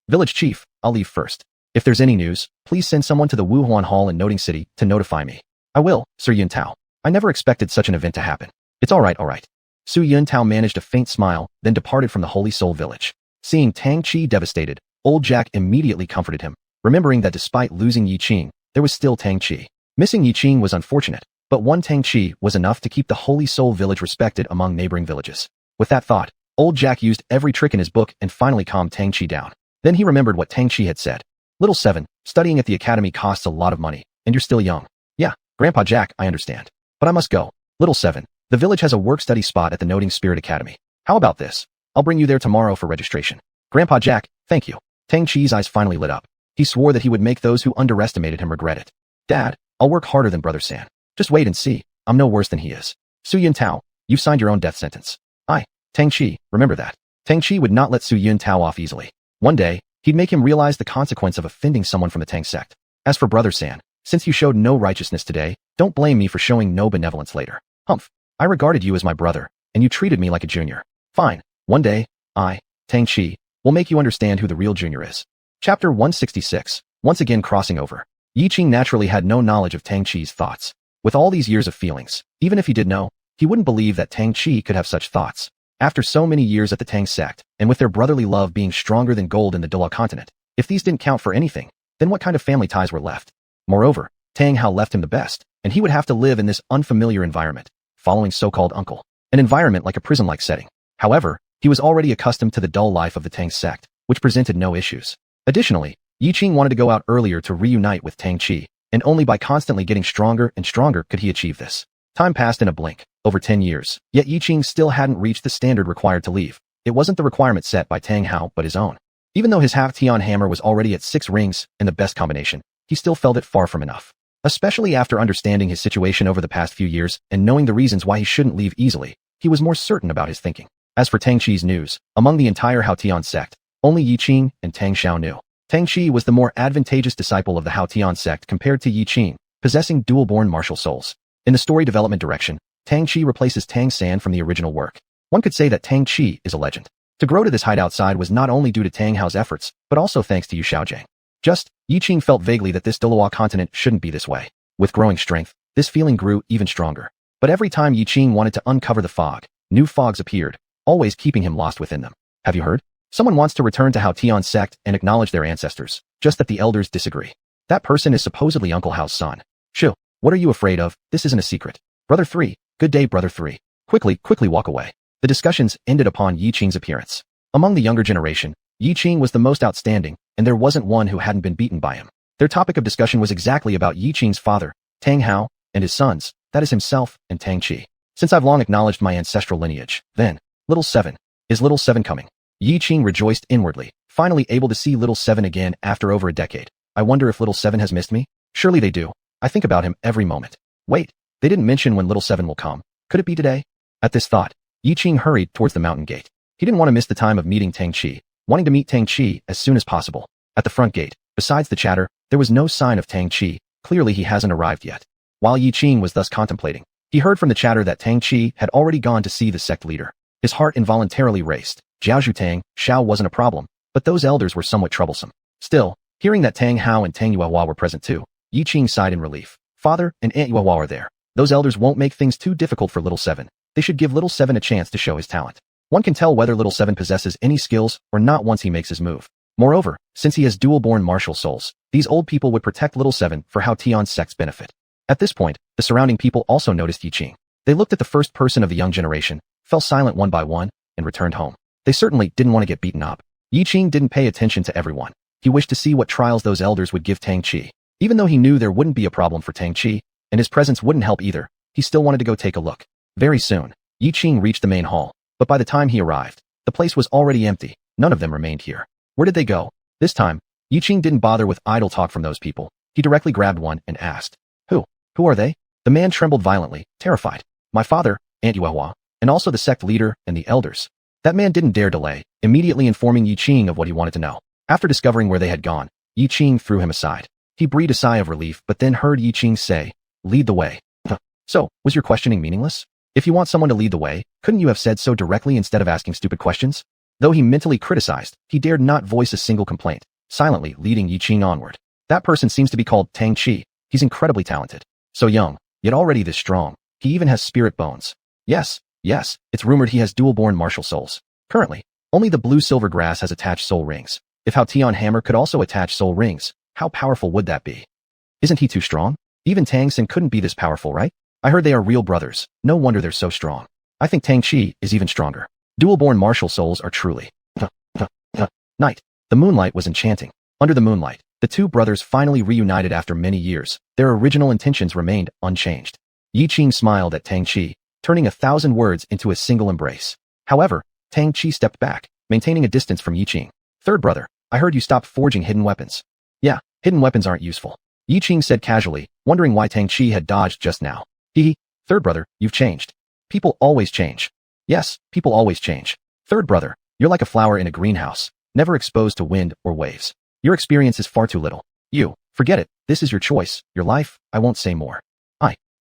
Village chief, I'll leave first. If there's any news, please send someone to the Xuanhuan Hall in Noting City to notify me. I will, Sir Yintao. I never expected such an event to happen. It's all right, all right. Su Yintao managed a faint smile, then departed from the Holy Soul Village. Seeing Tang Chi devastated, Old Jack immediately comforted him, remembering that despite losing Yiqing, there was still Tang Chi. Missing Yiqing was unfortunate, but one Tang Chi was enough to keep the Holy Soul Village respected among neighboring villages. With that thought, Old Jack used every trick in his book and finally calmed Tang Chi down. Then he remembered what Tang Chi had said. Little 7, studying at the academy costs a lot of money, and you're still young. Yeah, Grandpa Jack, I understand. But I must go. Little 7, the village has a work-study spot at the Noting Spirit Academy. How about this? I'll bring you there tomorrow for registration. Grandpa Jack, thank you. Tang Chi's eyes finally lit up. He swore that he would make those who underestimated him regret it. Dad, I'll work harder than Brother San. Just wait and see. I'm no worse than he is. Su Yintao, you've signed your own death sentence. Tang Chi, remember that. Tang Chi would not let Su Yintao off easily. One day, he'd make him realize the consequence of offending someone from the Tang sect. As for Brother San, since you showed no righteousness today, don't blame me for showing no benevolence later. Humph. I regarded you as my brother, and you treated me like a junior. Fine. One day, I, Tang Chi, will make you understand who the real junior is. Chapter 166. Once again crossing over. Yiqing naturally had no knowledge of Tang Chi's thoughts. With all these years of feelings, even if he did know, he wouldn't believe that Tang Chi could have such thoughts. After so many years at the Tang sect, and with their brotherly love being stronger than gold in the Douluo continent, if these didn't count for anything, then what kind of family ties were left? Moreover, Tang Hao left him the best, and he would have to live in this unfamiliar environment, following so-called uncle, an environment like a prison-like setting. However, he was already accustomed to the dull life of the Tang sect, which presented no issues. Additionally, Yiqing wanted to go out earlier to reunite with Tang Chi, and only by constantly getting stronger and stronger could he achieve this. Time passed in a blink, over 10 years, yet Yiqing still hadn't reached the standard required to leave. It wasn't the requirement set by Tang Hao but his own. Even though his half-Tian hammer was already at 6 rings and the best combination, he still felt it far from enough. Especially after understanding his situation over the past few years and knowing the reasons why he shouldn't leave easily, he was more certain about his thinking. As for Tang Chi's news, among the entire Haotian sect, only Yiqing and Tang Xiao knew. Tang Chi was the more advantageous disciple of the Haotian sect compared to Yiqing, possessing dual-born martial souls. In the story development direction, Tang Chi replaces Tang San from the original work. One could say that Tang Chi is a legend. To grow to this height outside was not only due to Tang Hao's efforts, but also thanks to Yu Xiaojing. Just, Yiqing felt vaguely that this Douluo continent shouldn't be this way. With growing strength, this feeling grew even stronger. But every time Yiqing wanted to uncover the fog, new fogs appeared, always keeping him lost within them. Have you heard? Someone wants to return to Haotian sect and acknowledge their ancestors, just that the elders disagree. That person is supposedly Uncle Hao's son. Shoo, what are you afraid of? This isn't a secret. Brother 3, good day Brother 3. Quickly walk away. The discussions ended upon Yiqing's appearance. Among the younger generation, Yiqing was the most outstanding, and there wasn't one who hadn't been beaten by him. Their topic of discussion was exactly about Yiqing's father, Tang Hao, and his sons, that is himself and Tang Chi. Since I've long acknowledged my ancestral lineage, then, Little 7, is Little 7 coming? Yiqing rejoiced inwardly, finally able to see Little 7 again after over a decade. I wonder if Little 7 has missed me? Surely they do. I think about him every moment. Wait, they didn't mention when Little 7 will come. Could it be today? At this thought, Yiqing hurried towards the mountain gate. He didn't want to miss the time of meeting Tang Chi, wanting to meet Tang Chi as soon as possible. At the front gate, besides the chatter, there was no sign of Tang Chi. Clearly he hasn't arrived yet. While Yiqing was thus contemplating, he heard from the chatter that Tang Chi had already gone to see the sect leader. His heart involuntarily raced. Jiao Zhutang, Xiao wasn't a problem, but those elders were somewhat troublesome. Still, Hearing that Tang Hao and Tang Yuehua were present too, Yiqing sighed in relief. Father and Aunt Yuehua are there. Those elders won't make things too difficult for Little Seven. They should give Little Seven a chance to show his talent. One can tell whether Little Seven possesses any skills or not once he makes his move. Moreover, since he has dual-born martial souls, these old people would protect Little Seven for how Tian's sect's benefit. At this point, the surrounding people also noticed Yiqing. They looked at the first person of the young generation, fell silent one by one, and returned home. They certainly didn't want to get beaten up. Yiqing didn't pay attention to everyone. He wished to see what trials those elders would give Tang Qi. Even though he knew there wouldn't be a problem for Tang Qi, and his presence wouldn't help either, he still wanted to go take a look. Very soon, Yiqing reached the main hall, but by the time he arrived, the place was already empty. None of them remained here. Where did they go? This time, Yiqing didn't bother with idle talk from those people. He directly grabbed one and asked, Who are they? The man trembled violently, terrified. My father, Aunt Yuehua, and also the sect leader and the elders. That man didn't dare delay, immediately informing Yiqing of what he wanted to know. After discovering where they had gone, Yiqing threw him aside. He breathed a sigh of relief but then heard Yiqing say, lead the way. So, was your questioning meaningless? If you want someone to lead the way, couldn't you have said so directly instead of asking stupid questions? Though he mentally criticized, he dared not voice a single complaint, silently leading Yiqing onward. That person seems to be called Tang Qi. He's incredibly talented. So young, yet already this strong. He even has spirit bones. Yes, it's rumored he has dual-born martial souls. Currently, only the blue-silver grass has attached soul rings. If Hao Tian Hammer could also attach soul rings, how powerful would that be? Isn't he too strong? Even Tang Xin couldn't be this powerful, right? I heard they are real brothers. No wonder they're so strong. I think Tang Qi is even stronger. Dual-born martial souls are truly... Night. The moonlight was enchanting. Under the moonlight, the two brothers finally reunited after many years. Their original intentions remained unchanged. Yiqing smiled at Tang Qi, turning 1,000 words into a single embrace. However, Tang Qi stepped back, maintaining a distance from Yiqing. Third brother, I heard you stopped forging hidden weapons. Yeah, hidden weapons aren't useful. Yiqing said casually, wondering why Tang Qi had dodged just now. Third brother, you've changed. People always change. Yes, people always change. Third brother, you're like a flower in a greenhouse, never exposed to wind or waves. Your experience is far too little. Forget it. This is your choice, your life. I won't say more.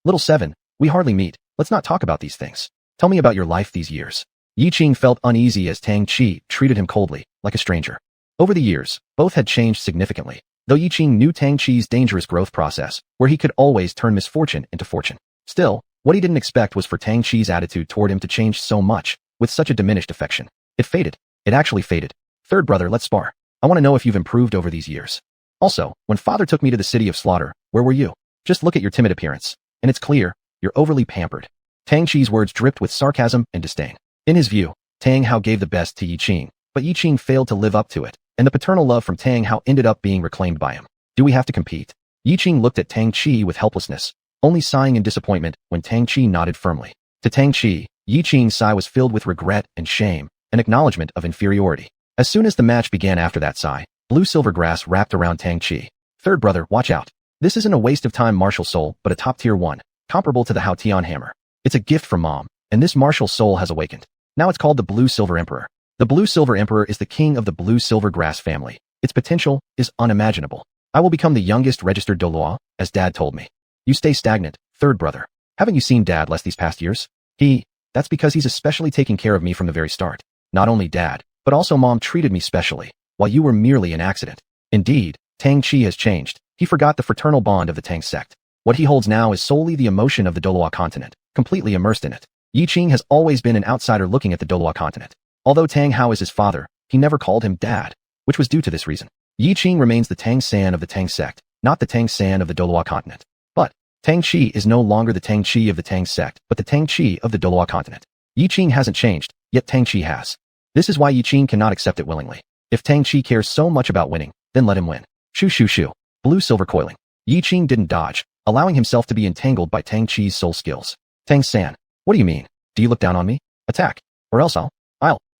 Little Seven, we hardly meet. Let's not talk about these things. Tell me about your life these years. Yiqing felt uneasy as Tang Qi treated him coldly, like a stranger. Over the years, both had changed significantly, though Yiqing knew Tang Qi's dangerous growth process, where he could always turn misfortune into fortune. Still, what he didn't expect was for Tang Qi's attitude toward him to change so much, with such a diminished affection. It faded. It actually faded. Third brother, let's spar. I want to know if you've improved over these years. Also, when father took me to the city of slaughter, where were you? Just look at your timid appearance. And it's clear, you're overly pampered. Tang Qi's words dripped with sarcasm and disdain. In his view, Tang Hao gave the best to Yiqing, but Yiqing failed to live up to it, and the paternal love from Tang Hao ended up being reclaimed by him. Do we have to compete? Yiqing looked at Tang Qi with helplessness, only sighing in disappointment when Tang Qi nodded firmly. To Tang Qi, Yiqing's sigh was filled with regret and shame, an acknowledgement of inferiority. As soon as the match began after that sigh, blue-silver grass wrapped around Tang Qi. Third brother, watch out. This isn't a waste of time martial soul, but a top-tier one, comparable to the Hao Tian Hammer. It's a gift from mom, and this martial soul has awakened. Now it's called the Blue-Silver Emperor. The Blue-Silver Emperor is the king of the blue-silver grass family. Its potential is unimaginable. I will become the youngest registered Douluo, as dad told me. You stay stagnant, third brother. Haven't you seen dad less these past years? That's because he's especially taking care of me from the very start. Not only dad, but also mom treated me specially, while you were merely an accident. Indeed, Tang Qi has changed. He forgot the fraternal bond of the Tang sect. What he holds now is solely the emotion of the Douluo continent, completely immersed in it. Yiqing has always been an outsider looking at the Douluo continent. Although Tang Hao is his father, he never called him dad, which was due to this reason. Yiqing remains the Tang San of the Tang sect, not the Tang San of the Douluo continent. But, Tang Qi is no longer the Tang Qi of the Tang sect, but the Tang Qi of the Douluo continent. Yiqing hasn't changed, yet Tang Qi has. This is why Yiqing cannot accept it willingly. If Tang Qi cares so much about winning, then let him win. Shoo. Blue-silver coiling. Yiqing didn't dodge, allowing himself to be entangled by Tang Qi's soul skills. Tang San, what do you mean? Do you look down on me? Attack, or else I'll.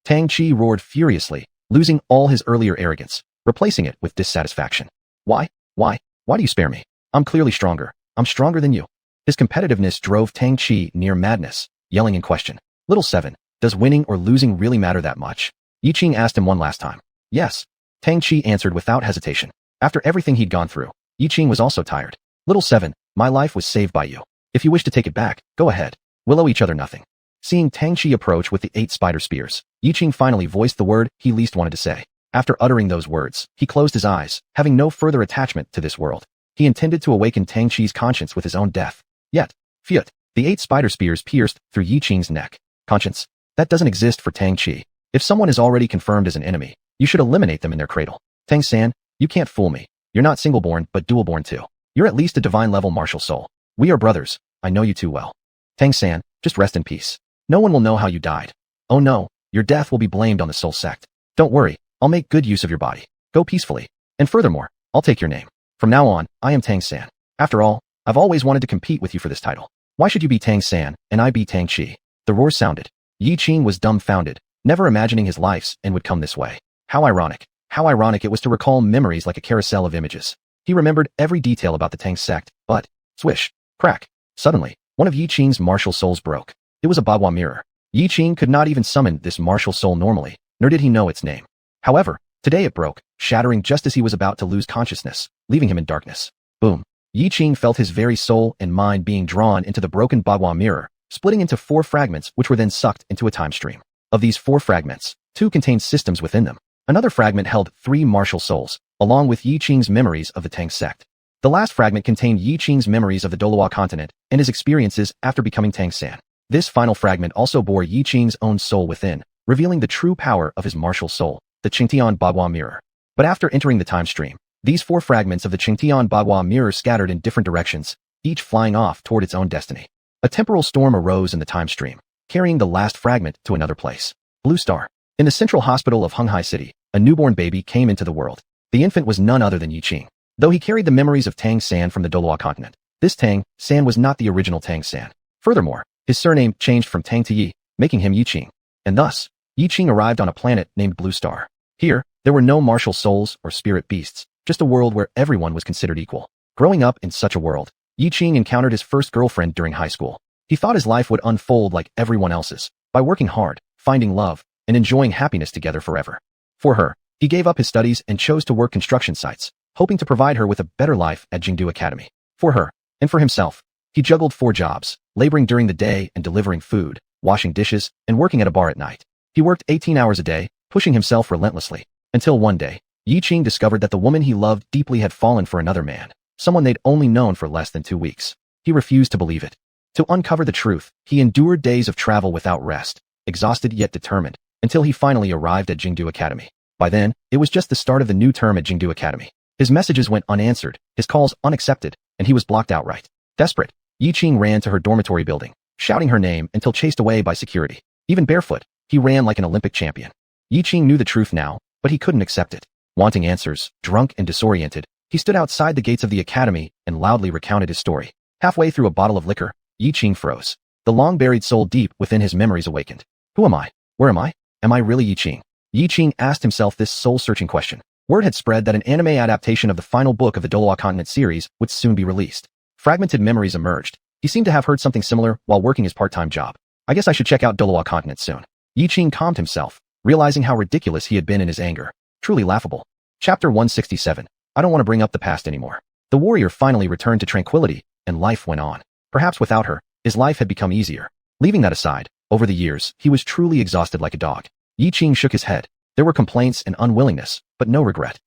Tang Qi roared furiously, losing all his earlier arrogance, replacing it with dissatisfaction. Why do you spare me? I'm clearly stronger. I'm stronger than you. His competitiveness drove Tang Qi near madness, yelling in question. Little Seven, does winning or losing really matter that much? Yiqing asked him one last time. Yes. Tang Qi answered without hesitation. After everything he'd gone through, Yiqing was also tired. Little Seven, my life was saved by you. If you wish to take it back, go ahead. We'll owe each other nothing. Seeing Tang Qi approach with the 8 spider spears, Yiqing finally voiced the word he least wanted to say. After uttering those words, he closed his eyes, having no further attachment to this world. He intended to awaken Tang Qi's conscience with his own death. Yet, fiat, the 8 spider spears pierced through Yiqing's neck. Conscience? That doesn't exist for Tang Qi. If someone is already confirmed as an enemy, you should eliminate them in their cradle. Tang San, you can't fool me. You're not single-born, but dual-born too. You're at least a divine-level martial soul. We are brothers. I know you too well. Tang San, just rest in peace. No one will know how you died. Oh no, your death will be blamed on the soul sect. Don't worry, I'll make good use of your body. Go peacefully. And furthermore, I'll take your name. From now on, I am Tang San. After all, I've always wanted to compete with you for this title. Why should you be Tang San, and I be Tang Qi? The roar sounded. Yiqing was dumbfounded, never imagining his life's end would come this way. How ironic. How ironic it was to recall memories like a carousel of images. He remembered every detail about the Tang sect, but, swish, crack. Suddenly, one of Yiqing's martial souls broke. It was a Bagua mirror. Yiqing could not even summon this martial soul normally, nor did he know its name. However, today it broke, shattering just as he was about to lose consciousness, leaving him in darkness. Boom. Yiqing felt his very soul and mind being drawn into the broken Bagua mirror, splitting into 4 fragments which were then sucked into a time stream. Of these 4 fragments, 2 contained systems within them. Another fragment held 3 martial souls, along with Yiqing's memories of the Tang sect. The last fragment contained Yiqing's memories of the Douluo continent and his experiences after becoming Tang San. This final fragment also bore Yiqing's own soul within, revealing the true power of his martial soul, the Qingtian Bagua mirror. But after entering the time stream, these 4 fragments of the Qingtian Bagua mirror scattered in different directions, each flying off toward its own destiny. A temporal storm arose in the time stream, carrying the last fragment to another place. Blue Star. In the central hospital of Hunghai City, a newborn baby came into the world. The infant was none other than Yiqing. Though he carried the memories of Tang San from the Douluo continent, this Tang San was not the original Tang San. Furthermore, his surname changed from Tang to Yi, making him Yiqing. And thus, Yiqing arrived on a planet named Blue Star. Here, there were no martial souls or spirit beasts, just a world where everyone was considered equal. Growing up in such a world, Yiqing encountered his first girlfriend during high school. He thought his life would unfold like everyone else's, by working hard, finding love, and enjoying happiness together forever. For her, he gave up his studies and chose to work construction sites, hoping to provide her with a better life at Jingdu Academy. For her, and for himself, he juggled 4 jobs, laboring during the day and delivering food, washing dishes, and working at a bar at night. He worked 18 hours a day, pushing himself relentlessly, until one day, Yiqing discovered that the woman he loved deeply had fallen for another man, someone they'd only known for less than 2 weeks. He refused to believe it. To uncover the truth, he endured days of travel without rest, exhausted yet determined, until he finally arrived at Jingdu Academy. By then, it was just the start of the new term at Jingdu Academy. His messages went unanswered, his calls unaccepted, and he was blocked outright. Desperate, Yiqing ran to her dormitory building, shouting her name until chased away by security. Even barefoot, he ran like an Olympic champion. Yiqing knew the truth now, but he couldn't accept it. Wanting answers, drunk and disoriented, he stood outside the gates of the academy and loudly recounted his story. Halfway through a bottle of liquor, Yiqing froze. The long-buried soul deep within his memories awakened. Who am I? Where am I? Am I really Yiqing? Yiqing asked himself this soul-searching question. Word had spread that an anime adaptation of the final book of the Douluo Continent series would soon be released. Fragmented memories emerged. He seemed to have heard something similar while working his part-time job. I guess I should check out Douluo Continent soon. Yiqing calmed himself, realizing how ridiculous he had been in his anger. Truly laughable. Chapter 167. I don't want to bring up the past anymore. The warrior finally returned to tranquility, and life went on. Perhaps without her, his life had become easier. Leaving that aside, over the years, he was truly exhausted like a dog. Yiqing shook his head. There were complaints and unwillingness, but no regret.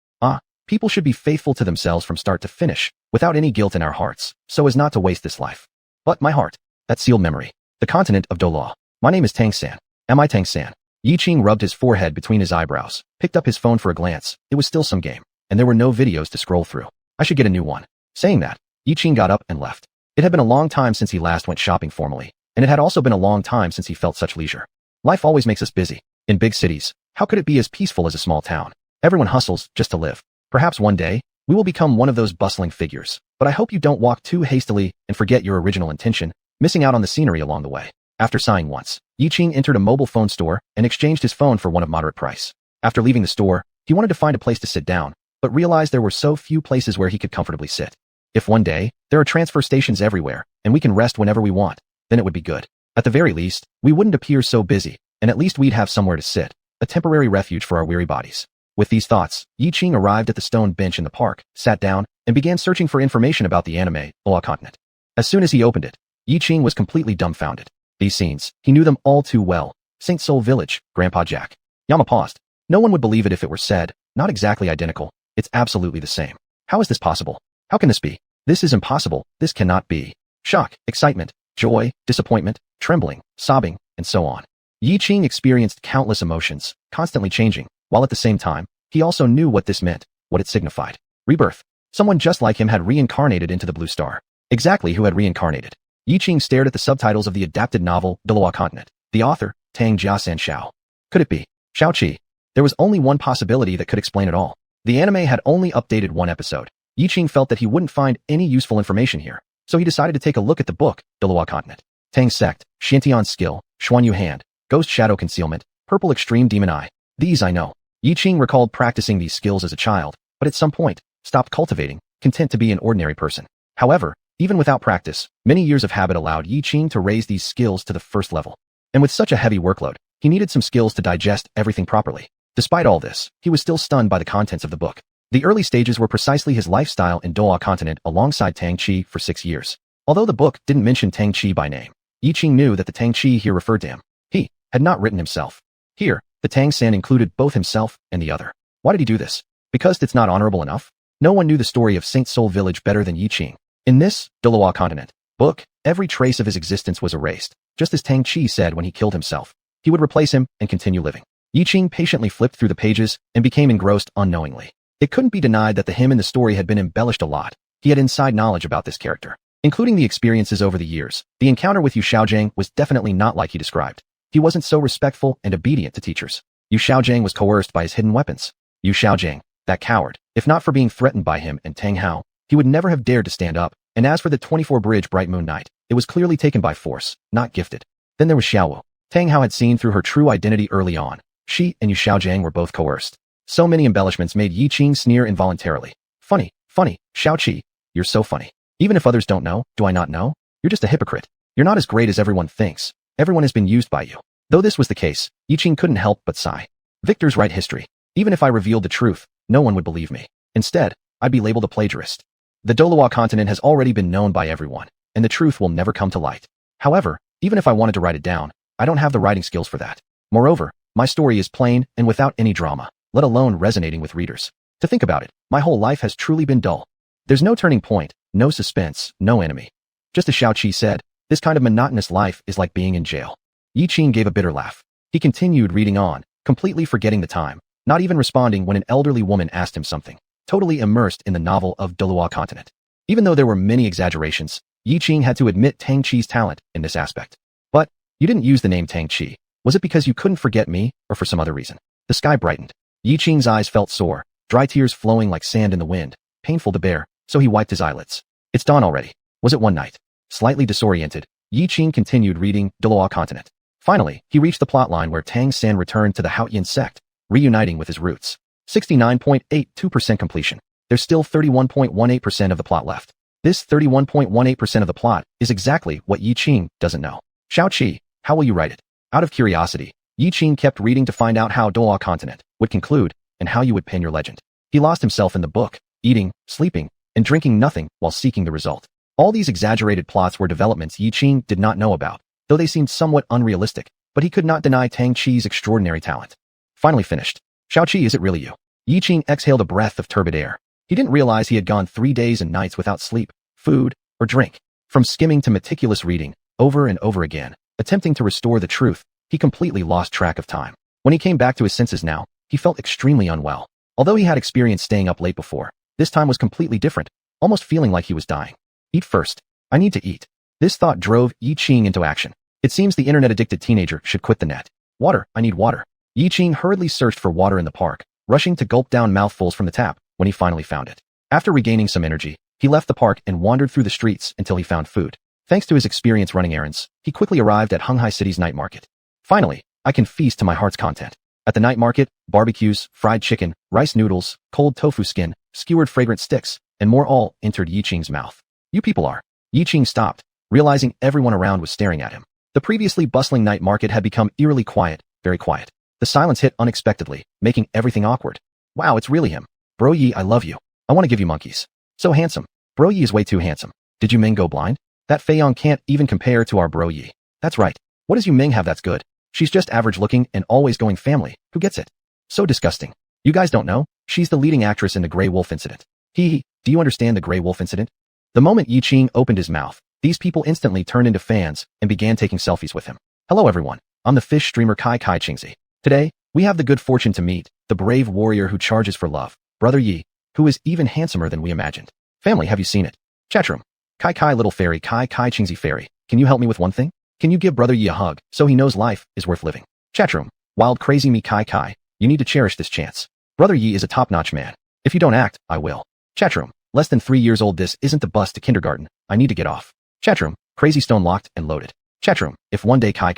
People should be faithful to themselves from start to finish, without any guilt in our hearts, so as not to waste this life. But my heart, that sealed memory. The continent of Douluo. My name is Tang San. Am I Tang San? Yiqing rubbed his forehead between his eyebrows, picked up his phone for a glance. It was still some game, and there were no videos to scroll through. I should get a new one. Saying that, Yiqing got up and left. It had been a long time since he last went shopping formally, and it had also been a long time since he felt such leisure. Life always makes us busy. In big cities, how could it be as peaceful as a small town? Everyone hustles just to live. Perhaps one day, we will become one of those bustling figures, but I hope you don't walk too hastily and forget your original intention, missing out on the scenery along the way. After sighing once, Yiqing entered a mobile phone store and exchanged his phone for one of moderate price. After leaving the store, he wanted to find a place to sit down, but realized there were so few places where he could comfortably sit. If one day, there are transfer stations everywhere, and we can rest whenever we want, then it would be good. At the very least, we wouldn't appear so busy, and at least we'd have somewhere to sit, a temporary refuge for our weary bodies. With these thoughts, Yiqing arrived at the stone bench in the park, sat down, and began searching for information about the anime, Douluo Continent. As soon as he opened it, Yiqing was completely dumbfounded. These scenes, he knew them all too well. Saint Soul Village, Grandpa Jack. Yama paused. No one would believe it if it were said, not exactly identical, it's absolutely the same. How is this possible? How can this be? This is impossible, this cannot be. Shock, excitement, joy, disappointment, trembling, sobbing, and so on. Yiqing experienced countless emotions, constantly changing, while at the same time, he also knew what this meant, what it signified. Rebirth. Someone just like him had reincarnated into the Blue Star. Exactly who had reincarnated. Yiqing stared at the subtitles of the adapted novel, Douluo Continent. The author, Tang Jiasan Xiao. Could it be Xiao Qi? There was only one possibility that could explain it all. The anime had only updated one episode. Yiqing felt that he wouldn't find any useful information here, so he decided to take a look at the book, Douluo Continent. Tang Sect, Xiantian Skill, xuanhuan Hand, Ghost Shadow Concealment, Purple Extreme Demon Eye. These I know. Yiqing recalled practicing these skills as a child, but at some point, stopped cultivating, content to be an ordinary person. However, even without practice, many years of habit allowed Yiqing to raise these skills to the first level. And with such a heavy workload, he needed some skills to digest everything properly. Despite all this, he was still stunned by the contents of the book. The early stages were precisely his lifestyle in Douluo Continent alongside Tang Qi for 6 years. Although the book didn't mention Tang Qi by name, Yiqing knew that the Tang Qi here referred to him. He had not written himself. Here, the Tang San included both himself and the other. Why did he do this? Because it's not honorable enough? No one knew the story of Saint Soul Village better than Yiqing. In this, Douluo Continent book, every trace of his existence was erased, just as Tang Qi said when he killed himself. He would replace him and continue living. Yiqing patiently flipped through the pages and became engrossed unknowingly. It couldn't be denied that the him in the story had been embellished a lot. He had inside knowledge about this character, including the experiences over the years. The encounter with Yu Xiaojing was definitely not like he described. He wasn't so respectful and obedient to teachers. Yu Xiaojing was coerced by his hidden weapons. Yu Xiaojing, that coward, if not for being threatened by him and Tang Hao, he would never have dared to stand up. And as for the 24 Bridge Bright Moon Night, it was clearly taken by force, not gifted. Then there was Xiaowu. Tang Hao had seen through her true identity early on. She and Yu Xiaojing were both coerced. So many embellishments made Yiqing sneer involuntarily. Funny, Xiao Qi, you're so funny. Even if others don't know, do I not know? You're just a hypocrite. You're not as great as everyone thinks. Everyone has been used by you. Though this was the case, Yiqing couldn't help but sigh. Victors write history. Even if I revealed the truth, no one would believe me. Instead, I'd be labeled a plagiarist. The Douluo Continent has already been known by everyone, and the truth will never come to light. However, even if I wanted to write it down, I don't have the writing skills for that. Moreover, my story is plain and without any drama, let alone resonating with readers. To think about it, my whole life has truly been dull. There's no turning point, no suspense, no enemy. Just as Xiao Qi said, this kind of monotonous life is like being in jail. Yiqing gave a bitter laugh. He continued reading on, completely forgetting the time, not even responding when an elderly woman asked him something, totally immersed in the novel of Douluo Continent. Even though there were many exaggerations, Yiqing had to admit Tang Qi's talent in this aspect. But, you didn't use the name Tang Qi. Was it because you couldn't forget me, or for some other reason? The sky brightened. Yiqing's eyes felt sore, dry tears flowing like sand in the wind, painful to bear, so he wiped his eyelids. It's dawn already. Was it one night? Slightly disoriented, Yiqing continued reading Douluo Continent. Finally, he reached the plotline where Tang San returned to the Haoyan sect, reuniting with his roots. 69.82% completion. There's still 31.18% of the plot left. This 31.18% of the plot is exactly what Yiqing doesn't know. Xiao Qi, how will you write it? Out of curiosity, Yiqing kept reading to find out how Douluo Continent would conclude and how you would pen your legend. He lost himself in the book, eating, sleeping, and drinking nothing while seeking the result. All these exaggerated plots were developments Yiqing did not know about, though they seemed somewhat unrealistic, but he could not deny Tang Qi's extraordinary talent. Finally finished. Xiao Qi, is it really you? Yiqing exhaled a breath of turbid air. He didn't realize he had gone 3 days and nights without sleep, food, or drink. From skimming to meticulous reading, over and over again, attempting to restore the truth, he completely lost track of time. When he came back to his senses now, he felt extremely unwell. Although he had experienced staying up late before, this time was completely different, almost feeling like he was dying. Eat first. I need to eat. This thought drove Yiqing into action. It seems the internet-addicted teenager should quit the net. Water, I need water. Yiqing hurriedly searched for water in the park, rushing to gulp down mouthfuls from the tap when he finally found it. After regaining some energy, he left the park and wandered through the streets until he found food. Thanks to his experience running errands, he quickly arrived at Hunghai City's night market. Finally, I can feast to my heart's content. At the night market, barbecues, fried chicken, rice noodles, cold tofu skin, skewered fragrant sticks, and more all entered Yiqing's mouth. You people are. Yiqing stopped, realizing everyone around was staring at him. The previously bustling night market had become eerily quiet, very quiet. The silence hit unexpectedly, making everything awkward. Wow, it's really him. Bro Yi, I love you. I want to give you monkeys. So handsome. Bro Yi is way too handsome. Did Yu Ming go blind? That Feiyong can't even compare to our Bro Yi. That's right. What does Yu Ming have that's good? She's just average looking and always going family. Who gets it? So disgusting. You guys don't know? She's the leading actress in the Grey Wolf incident. Do you understand the Grey Wolf incident? The moment Yiqing opened his mouth, these people instantly turned into fans and began taking selfies with him. Hello everyone, I'm the fish streamer Kai Qingzi. Today, we have the good fortune to meet the brave warrior who charges for love, Brother Yi, who is even handsomer than we imagined. Family, have you seen it? Chatroom. Kai little fairy Kai Qingzi fairy, can you help me with one thing? Can you give Brother Yi a hug so he knows life is worth living? Chatroom. Wild crazy me Kai, you need to cherish this chance. Brother Yi is a top-notch man. If you don't act, I will. Chatroom. Less than 3 years old, this isn't the bus to kindergarten. I need to get off. Chatroom. Crazy stone locked and loaded. Chatroom. If one day Kai,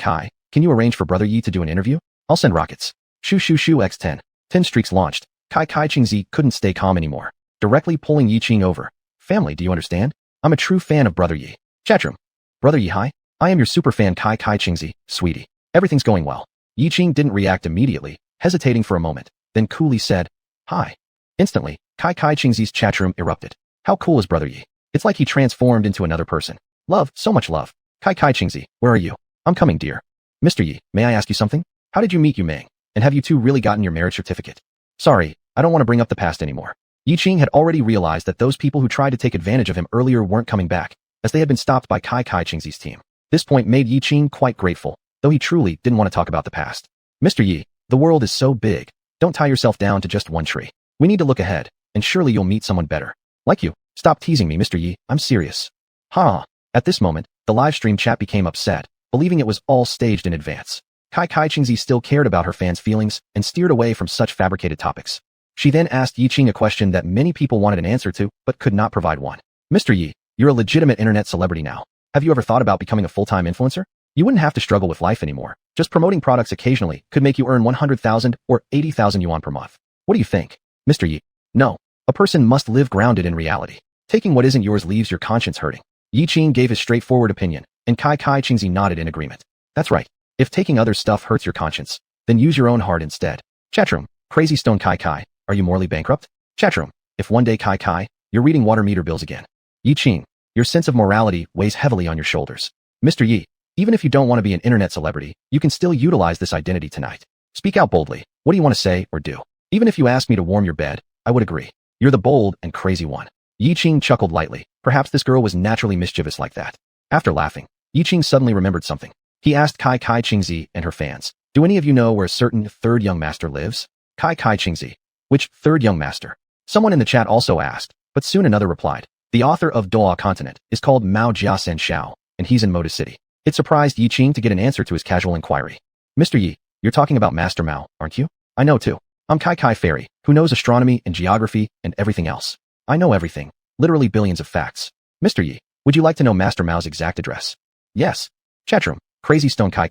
can you arrange for Brother Yi to do an interview? I'll send rockets. Shoo x10. 10 streaks launched. Kai Qingzi couldn't stay calm anymore, directly pulling Yiqing over. Family, do you understand? I'm a true fan of Brother Yi. Chatroom. Brother Yi, hi. I am your super fan Kai Qingzi, sweetie. Everything's going well. Yiqing didn't react immediately, hesitating for a moment, then coolly said, hi. Instantly, Kai Qingzi's chatroom erupted. How cool is Brother Yi? It's like he transformed into another person. Love, so much love. Kai Qingzi, where are you? I'm coming, dear. Mr. Yi, may I ask you something? How did you meet Yiqing? And have you two really gotten your marriage certificate? Sorry, I don't want to bring up the past anymore. Yiqing had already realized that those people who tried to take advantage of him earlier weren't coming back, as they had been stopped by Kai Qingzi's team. This point made Yiqing quite grateful, though he truly didn't want to talk about the past. Mr. Yi, the world is so big. Don't tie yourself down to just one tree. We need to look ahead, and surely you'll meet someone better. Like you. Stop teasing me, Mr. Yi, I'm serious. Ha! At this moment, the livestream chat became upset, believing it was all staged in advance. Kai Qingzi still cared about her fans' feelings and steered away from such fabricated topics. She then asked Yiqing a question that many people wanted an answer to, but could not provide one. Mr. Yi, you're a legitimate internet celebrity now. Have you ever thought about becoming a full-time influencer? You wouldn't have to struggle with life anymore. Just promoting products occasionally could make you earn 100,000 or 80,000 yuan per month. What do you think? Mr. Yi. No. A person must live grounded in reality. Taking what isn't yours leaves your conscience hurting. Yiqing gave his straightforward opinion, and Kai Qingzi nodded in agreement. That's right. If taking others' stuff hurts your conscience, then use your own heart instead. Chatroom. Crazy stone Kai, are you morally bankrupt? Chatroom. If one day Kai, you're reading water meter bills again. Yiqing. Your sense of morality weighs heavily on your shoulders. Mr. Yi. Even if you don't want to be an internet celebrity, you can still utilize this identity tonight. Speak out boldly. What do you want to say or do? Even if you ask me to warm your bed, I would agree. You're the bold and crazy one. Yiqing chuckled lightly. Perhaps this girl was naturally mischievous like that. After laughing, Yiqing suddenly remembered something. He asked Kai Qingzi and her fans, do any of you know where a certain third young master lives? Kai Qingzi. Which third young master? Someone in the chat also asked, but soon another replied. The author of Douluo Continent is called Mao Jiasen Shao, and he's in Moda City. It surprised Yiqing to get an answer to his casual inquiry. Mr. Yi, you're talking about Master Mao, aren't you? I know too. I'm Kai Fairy, who knows astronomy and geography and everything else. I know everything, literally billions of facts. Mr. Yi, would you like to know Master Mao's exact address? Yes. Chatroom. Crazy stone Kai,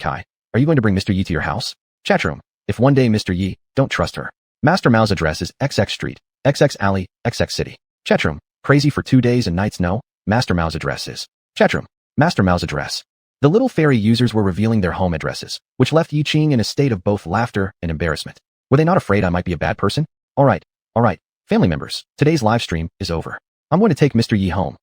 are you going to bring Mr. Yi to your house? Chatroom. If one day Mr. Yi, don't trust her. Master Mao's address is XX Street, XX Alley, XX City. Chatroom. Crazy for 2 days and nights? No. Master Mao's address is. Chatroom. Master Mao's address. The little fairy users were revealing their home addresses, which left Yiqing in a state of both laughter and embarrassment. Were they not afraid I might be a bad person? Alright. Family members, today's live stream is over. I'm going to take Mr. Yi home.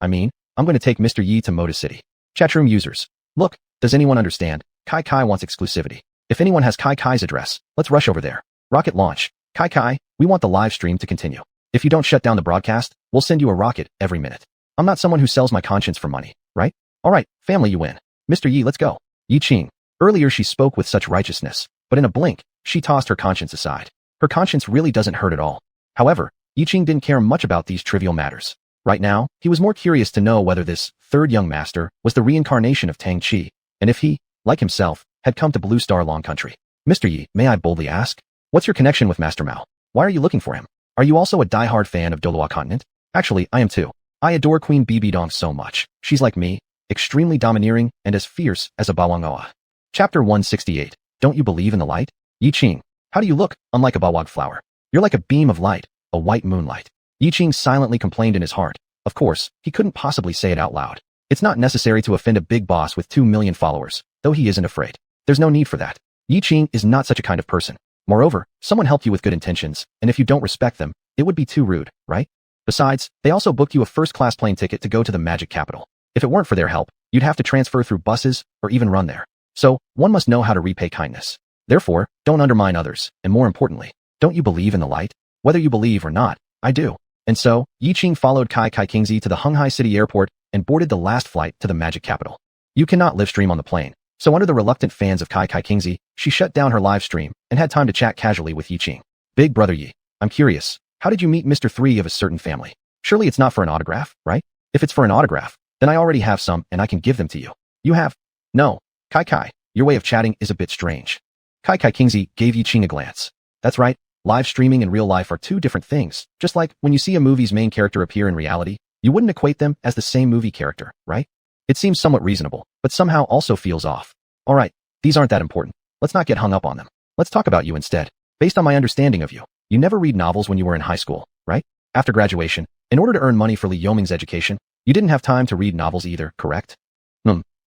I'm going to take Mr. Yi to Moda City. Chatroom users. Look, does anyone understand? Kai wants exclusivity. If anyone has Kai's address, let's rush over there. Rocket launch. Kai, we want the live stream to continue. If you don't shut down the broadcast, we'll send you a rocket every minute. I'm not someone who sells my conscience for money, right? Alright, family, you win. Mr. Yi, let's go. Yiqing. Earlier she spoke with such righteousness, but in a blink, she tossed her conscience aside. Her conscience really doesn't hurt at all. However, Yiqing didn't care much about these trivial matters. Right now, he was more curious to know whether this third young master was the reincarnation of Tang Qi, and if he, like himself, had come to Blue Star Long Country. Mr. Yi, may I boldly ask? What's your connection with Master Mao? Why are you looking for him? Are you also a die-hard fan of Douluo Continent? Actually, I am too. I adore Queen Bibi Dong so much. She's like me, extremely domineering and as fierce as a Bawang Oa. Chapter 168. Don't you believe in the light? Yiqing. How do you look, unlike a bawang flower? You're like a beam of light, a white moonlight. Yiqing silently complained in his heart. Of course, he couldn't possibly say it out loud. It's not necessary to offend a big boss with 2 million followers, though he isn't afraid. There's no need for that. Yiqing is not such a kind of person. Moreover, someone helped you with good intentions, and if you don't respect them, it would be too rude, right? Besides, they also booked you a first-class plane ticket to go to the magic capital. If it weren't for their help, you'd have to transfer through buses or even run there. So, one must know how to repay kindness. Therefore, don't undermine others, and more importantly, don't you believe in the light? Whether you believe or not, I do. And so, Yiqing followed Kai Kingzi to the Hunghai City Airport and boarded the last flight to the magic capital. You cannot live stream on the plane, so under the reluctant fans of Kai Kingzi, she shut down her live stream and had time to chat casually with Yiqing. Big brother Yi, I'm curious, how did you meet Mr. 3 of a certain family? Surely it's not for an autograph, right? If it's for an autograph, then I already have some and I can give them to you. You have? No. Kai, your way of chatting is a bit strange. Kai Kingzi gave Yiqing a glance. That's right, live streaming and real life are two different things. Just like when you see a movie's main character appear in reality, you wouldn't equate them as the same movie character, right? It seems somewhat reasonable, but somehow also feels off. Alright, these aren't that important. Let's not get hung up on them. Let's talk about you instead. Based on my understanding of you, you never read novels when you were in high school, right? After graduation, in order to earn money for Li Yoming's education, you didn't have time to read novels either, correct?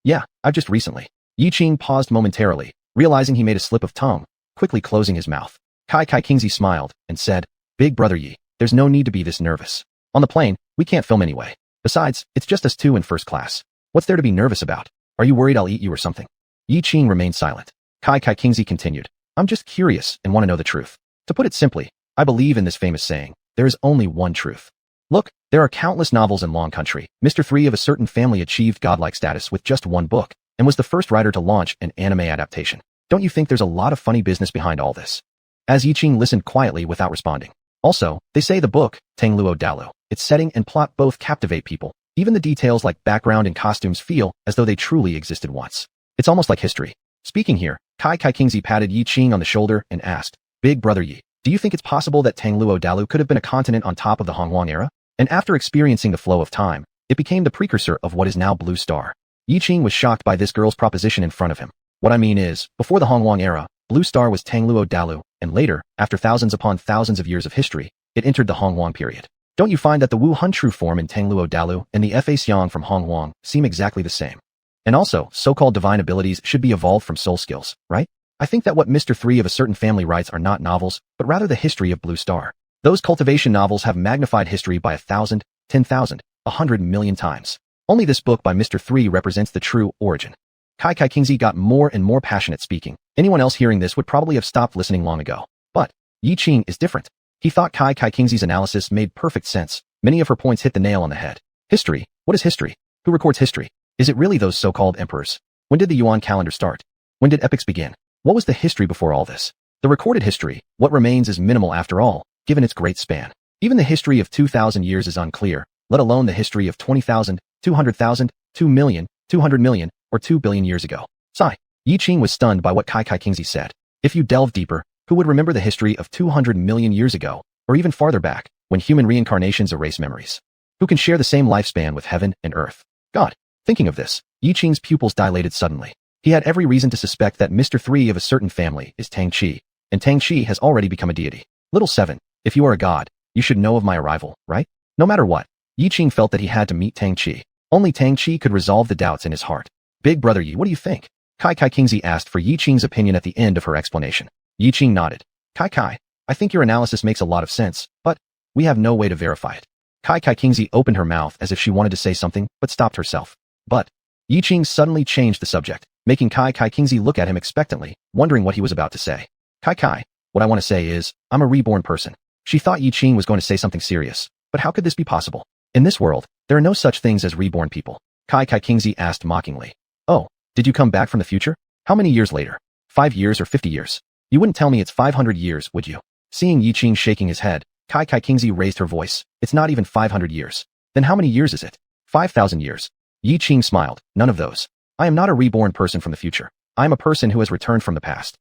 Yeah, I've just recently. Yiqing paused momentarily, realizing he made a slip of tongue, quickly closing his mouth. Kai Kingzi smiled and said, Big brother Yi, there's no need to be this nervous. On the plane, we can't film anyway. Besides, it's just us two in first class. What's there to be nervous about? Are you worried I'll eat you or something? Yiqing remained silent. Kai Kingzi continued, I'm just curious and want to know the truth. To put it simply, I believe in this famous saying, there is only one truth. Look, there are countless novels in Long Country. Mr. 3 of a certain family achieved godlike status with just one book, and was the first writer to launch an anime adaptation. Don't you think there's a lot of funny business behind all this? As Yiqing listened quietly without responding. Also, they say the book, Tangan Douluo, its setting and plot both captivate people. Even the details like background and costumes feel as though they truly existed once. It's almost like history. Speaking here, Kai Kingzi patted Yiqing on the shoulder and asked, Big brother Yi, do you think it's possible that Tangan Douluo could have been a continent on top of the Xuanhuan era? And after experiencing the flow of time, it became the precursor of what is now Blue Star. Yiqing was shocked by this girl's proposition in front of him. What I mean is, before the Xuanhuan era, Blue Star was Tangan Douluo, and later, after thousands upon thousands of years of history, it entered the Xuanhuan period. Don't you find that the Wu Hun true form in Tangan Douluo and the Fa Xiang from Xuanhuan seem exactly the same? And also, so-called divine abilities should be evolved from soul skills, right? I think that what Mr. 3 of a certain family writes are not novels, but rather the history of Blue Star. Those cultivation novels have magnified history by 1,000, 10,000, 100 million times. Only this book by Mr. 3 represents the true origin. Kai Kingzi got more and more passionate speaking. Anyone else hearing this would probably have stopped listening long ago. But Yiqing is different. He thought Kai Kingzi's analysis made perfect sense. Many of her points hit the nail on the head. History? What is history? Who records history? Is it really those so-called emperors? When did the Yuan calendar start? When did epics begin? What was the history before all this? The recorded history, what remains is minimal after all, given its great span. Even the history of 2,000 years is unclear, let alone the history of 20,000, 200,000, 2 million, 200 million, or 2 billion years ago. Sigh. Yiqing was stunned by what Kai Kingzi said. If you delve deeper, who would remember the history of 200 million years ago, or even farther back, when human reincarnations erase memories? Who can share the same lifespan with heaven and earth? God. Thinking of this, Yiqing's pupils dilated suddenly. He had every reason to suspect that Mr. 3 of a certain family is Tang Qi, and Tang Qi has already become a deity. Little 7, if you are a god, you should know of my arrival, right? No matter what, Yiqing felt that he had to meet Tang Qi. Only Tang Qi could resolve the doubts in his heart. Big brother Yi, what do you think? Kai Kingzi asked for Yiqing's opinion at the end of her explanation. Yiqing nodded. Kai, I think your analysis makes a lot of sense, but we have no way to verify it. Kai Kingzi opened her mouth as if she wanted to say something, but stopped herself. But Yiqing suddenly changed the subject, making Kai Kingzi look at him expectantly, wondering what he was about to say. Kai, what I want to say is, I'm a reborn person. She thought Yiqing was going to say something serious, but how could this be possible? In this world, there are no such things as reborn people. Kai Kingzi asked mockingly. Oh, did you come back from the future? How many years later? 5 years or 50 years? You wouldn't tell me it's 500 years, would you? Seeing Yiqing shaking his head, Kai Kingzi raised her voice. It's not even 500 years. Then how many years is it? 5,000 years. Yiqing smiled. None of those. I am not a reborn person from the future. I am a person who has returned from the past.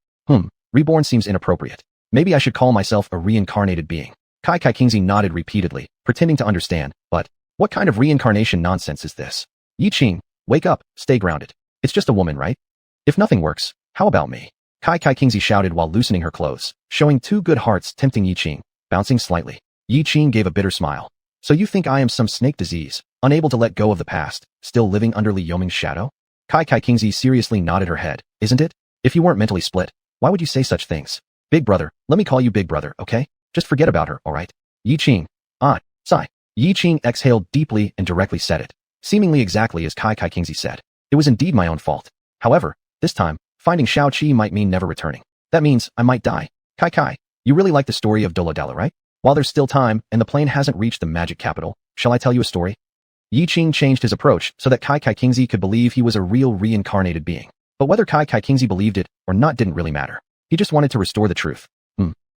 Reborn seems inappropriate. Maybe I should call myself a reincarnated being. Kai Kingzi nodded repeatedly, pretending to understand, but what kind of reincarnation nonsense is this? Yiqing, wake up, stay grounded. It's just a woman, right? If nothing works, how about me? Kai Kingzi shouted while loosening her clothes, showing 2 good hearts tempting Yiqing, bouncing slightly. Yiqing gave a bitter smile. So you think I am some snake disease, unable to let go of the past, still living under Li Yoming's shadow? Kai Kingzi seriously nodded her head. Isn't it? If you weren't mentally split, why would you say such things? Big brother, let me call you big brother, okay? Just forget about her, alright? Yiqing. Sigh. Yiqing exhaled deeply and directly said it, seemingly exactly as Kai Kingzi said. It was indeed my own fault. However, this time, finding Shao Qi might mean never returning. That means I might die. Kai, you really like the story of Douluo, right? While there's still time and the plane hasn't reached the magic capital, shall I tell you a story? Yiqing changed his approach so that Kai Kingzi could believe he was a real reincarnated being. But whether Kai Kingzi believed it or not didn't really matter. He just wanted to restore the truth.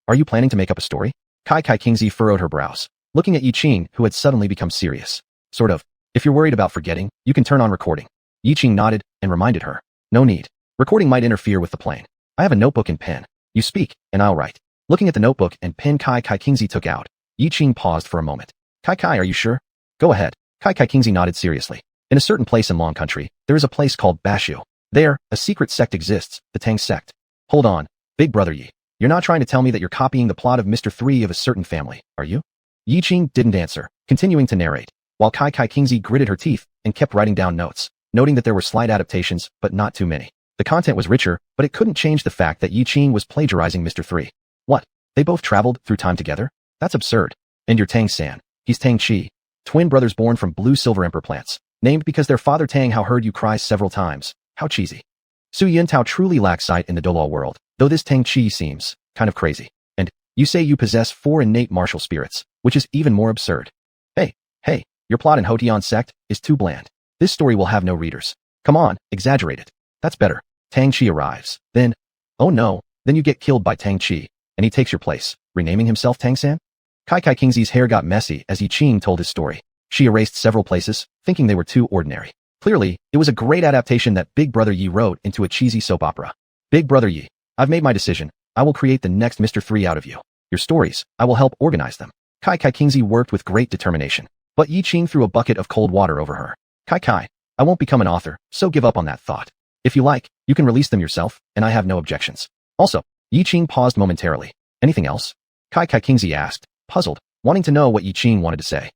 Are you planning to make up a story? Kai Kingzi furrowed her brows, looking at Yiqing, who had suddenly become serious. Sort of. If you're worried about forgetting, you can turn on recording. Yiqing nodded and reminded her. No need. Recording might interfere with the plane. I have a notebook and pen. You speak, and I'll write. Looking at the notebook and pen Kai Kingzi took out, Yiqing paused for a moment. Kai, are you sure? Go ahead. Kai Kingzi nodded seriously. In a certain place in Long Country, there is a place called Bashu. There, a secret sect exists, the Tang sect. Hold on, big brother Yi. You're not trying to tell me that you're copying the plot of Mr. 3 of a certain family, are you? Yiqing didn't answer, continuing to narrate, while Kai Kingzi gritted her teeth and kept writing down notes, noting that there were slight adaptations, but not too many. The content was richer, but it couldn't change the fact that Yiqing was plagiarizing Mr. 3. What? They both traveled through time together? That's absurd. And you're Tang San. He's Tang Chi. Twin brothers born from blue silver emperor plants, named because their father Tang Hao heard you cry several times. How cheesy. Su Yintao truly lacks sight in the Douluo world, though this Tang Chi seems kind of crazy. And you say you possess 4 innate martial spirits, which is even more absurd. Hey, your plot in Hotian sect is too bland. This story will have no readers. Come on, exaggerate it. That's better. Tang Chi arrives. Then, oh no, then you get killed by Tang Chi, and he takes your place, renaming himself Tang San? Kai Kingzi's hair got messy as Yiqing told his story. She erased several places, thinking they were too ordinary. Clearly, it was a great adaptation that Big Brother Yi wrote into a cheesy soap opera. Big Brother Yi, I've made my decision. I will create the next Mr. 3 out of you. Your stories, I will help organize them. Kai Kingzi worked with great determination, but Yiqing threw a bucket of cold water over her. Kai, I won't become an author, so give up on that thought. If you like, you can release them yourself, and I have no objections. Also, Yiqing paused momentarily. Anything else? Kai Kingzi asked, puzzled, wanting to know what Yiqing wanted to say.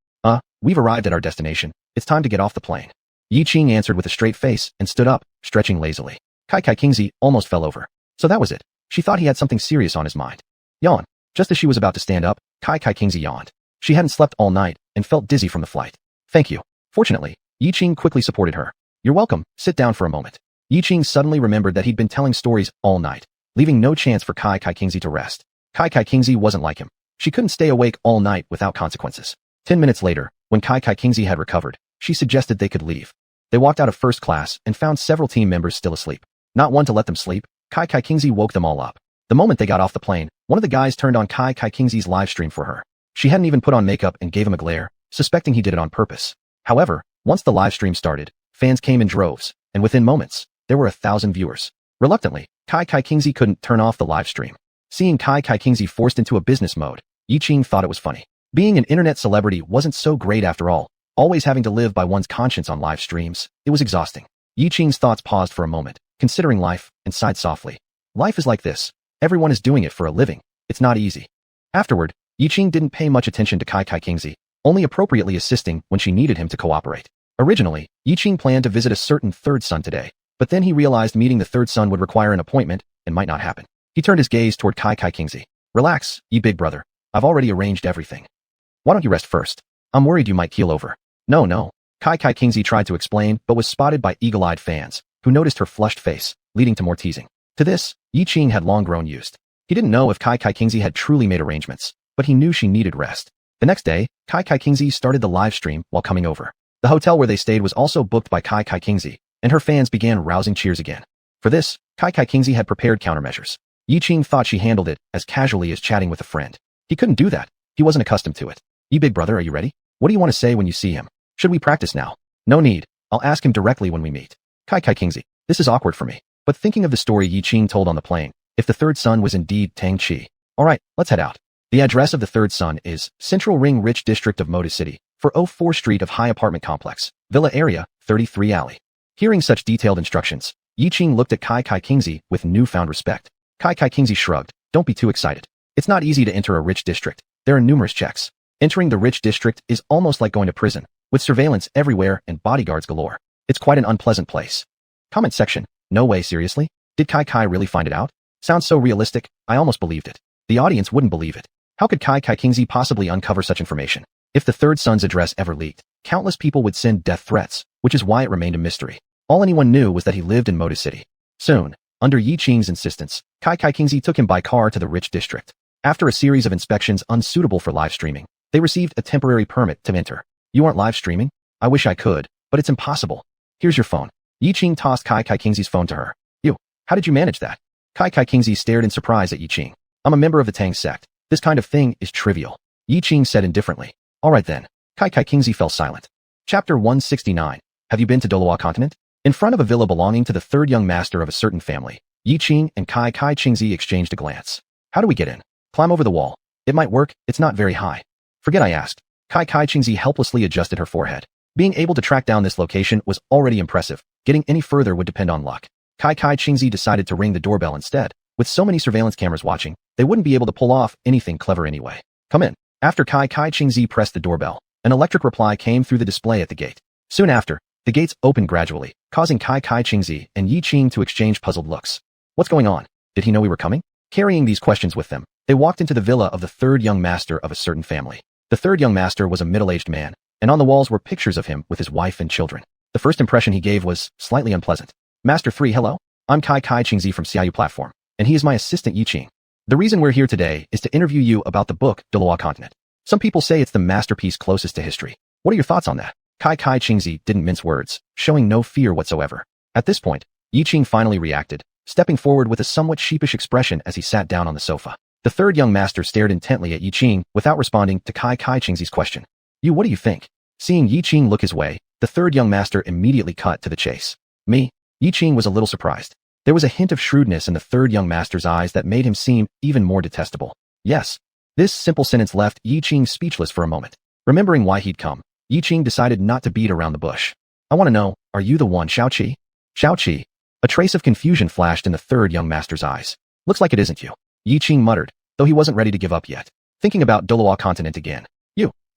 We've arrived at our destination. It's time to get off the plane. Yiqing answered with a straight face and stood up, stretching lazily. Kai Kingzi almost fell over. So that was it. She thought he had something serious on his mind. Yawn. Just as she was about to stand up, Kai Kingzi yawned. She hadn't slept all night and felt dizzy from the flight. Thank you. Fortunately, Yiqing quickly supported her. You're welcome. Sit down for a moment. Yiqing suddenly remembered that he'd been telling stories all night, leaving no chance for Kai Kingzi to rest. Kai Kingzi wasn't like him. She couldn't stay awake all night without consequences. 10 minutes later, when Kai Kingzi had recovered, she suggested they could leave. They walked out of first class and found several team members still asleep. Not one to let them sleep, Kai Kingzi woke them all up. The moment they got off the plane, one of the guys turned on Kai Kingzi's live stream for her. She hadn't even put on makeup and gave him a glare, suspecting he did it on purpose. However, once the live stream started, fans came in droves, and within moments, there were 1,000 viewers. Reluctantly, Kai Kingzi couldn't turn off the live stream. Seeing Kai Kingzi forced into a business mode, Yiqing thought it was funny. Being an internet celebrity wasn't so great after all. Always having to live by one's conscience on live streams, it was exhausting. Yiqing's thoughts paused for a moment, considering life, and sighed softly. Life is like this. Everyone is doing it for a living. It's not easy. Afterward, Yiqing didn't pay much attention to Kai Kingzi, only appropriately assisting when she needed him to cooperate. Originally, Yiqing planned to visit a certain third son today, but then he realized meeting the third son would require an appointment and might not happen. He turned his gaze toward Kai Kingzi. Relax, Yi big brother. I've already arranged everything. Why don't you rest first? I'm worried you might keel over. No. Kai Kingzi tried to explain, but was spotted by eagle-eyed fans, who noticed her flushed face, leading to more teasing. To this, Yiqing had long grown used. He didn't know if Kai Kingzi had truly made arrangements, but he knew she needed rest. The next day, Kai Kingzi started the live stream while coming over. The hotel where they stayed was also booked by Kai Kingzi, and her fans began rousing cheers again. For this, Kai Kingzi had prepared countermeasures. Yiqing thought she handled it as casually as chatting with a friend. He couldn't do that. He wasn't accustomed to it. Yi big brother, are you ready? What do you want to say when you see him? Should we practice now? No need. I'll ask him directly when we meet. Kai Kingzi, this is awkward for me. But thinking of the story Yiqing told on the plane, if the third son was indeed Tang Chi. Alright, let's head out. The address of the third son is Central Ring Rich District of Moda City, 404 Street of High Apartment Complex, Villa Area, 33 Alley. Hearing such detailed instructions, Yiqing looked at Kai Kingzi with newfound respect. Kai Kingzi shrugged. Don't be too excited. It's not easy to enter a rich district. There are numerous checks. Entering the rich district is almost like going to prison, with surveillance everywhere and bodyguards galore. It's quite an unpleasant place. Comment section. No way, seriously? Did Kai really find it out? Sounds so realistic, I almost believed it. The audience wouldn't believe it. How could Kai Kingzi possibly uncover such information? If the third son's address ever leaked, countless people would send death threats, which is why it remained a mystery. All anyone knew was that he lived in Moda City. Soon, Under Yiqing's insistence, Kai Kingzi took him by car to the rich district. After a series of inspections unsuitable for live streaming, they received a temporary permit to enter. You aren't live streaming? I wish I could, but it's impossible. Here's your phone. Yiqing tossed Kai Kingzi's phone to her. You, how did you manage that? Kai Kingzi stared in surprise at Yiqing. I'm a member of the Tang sect. This kind of thing is trivial. Yiqing said indifferently. All right then. Kai Kingzi fell silent. Chapter 169. Have you been to Douluo continent? In front of a villa belonging to the third young master of a certain family, Yiqing and Kai Kingzi exchanged a glance. How do we get in? Climb over the wall. It might work, it's not very high. Forget I asked. Kai Kingzi helplessly adjusted her forehead. Being able to track down this location was already impressive. Getting any further would depend on luck. Kai Kingzi decided to ring the doorbell instead. With so many surveillance cameras watching, they wouldn't be able to pull off anything clever anyway. Come in. After Kai Kingzi pressed the doorbell, an electric reply came through the display at the gate. Soon after, the gates opened gradually, causing Kai Kingzi and Yiqing to exchange puzzled looks. What's going on? Did he know we were coming? Carrying these questions with them, they walked into the villa of the third young master of a certain family. The third young master was a middle-aged man, and on the walls were pictures of him with his wife and children. The first impression he gave was slightly unpleasant. Master 3, hello? I'm Kai Kingzi from Xiaoyu platform, and he is my assistant Yiqing. The reason we're here today is to interview you about the book Douluo Continent. Some people say it's the masterpiece closest to history. What are your thoughts on that? Kai Kingzi didn't mince words, showing no fear whatsoever. At this point, Yiqing finally reacted, stepping forward with a somewhat sheepish expression as he sat down on the sofa. The third young master stared intently at Yiqing without responding to Kai Kingzi's question. What do you think? Seeing Yiqing look his way, the third young master immediately cut to the chase. Me? Yiqing was a little surprised. There was a hint of shrewdness in the third young master's eyes that made him seem even more detestable. Yes. This simple sentence left Yiqing speechless for a moment. Remembering why he'd come, Yiqing decided not to beat around the bush. I want to know, are you the one, Xiaoqi? Xiaoqi? A trace of confusion flashed in the third young master's eyes. Looks like it isn't you. Yiqing muttered, though he wasn't ready to give up yet. Thinking about Douluo continent again.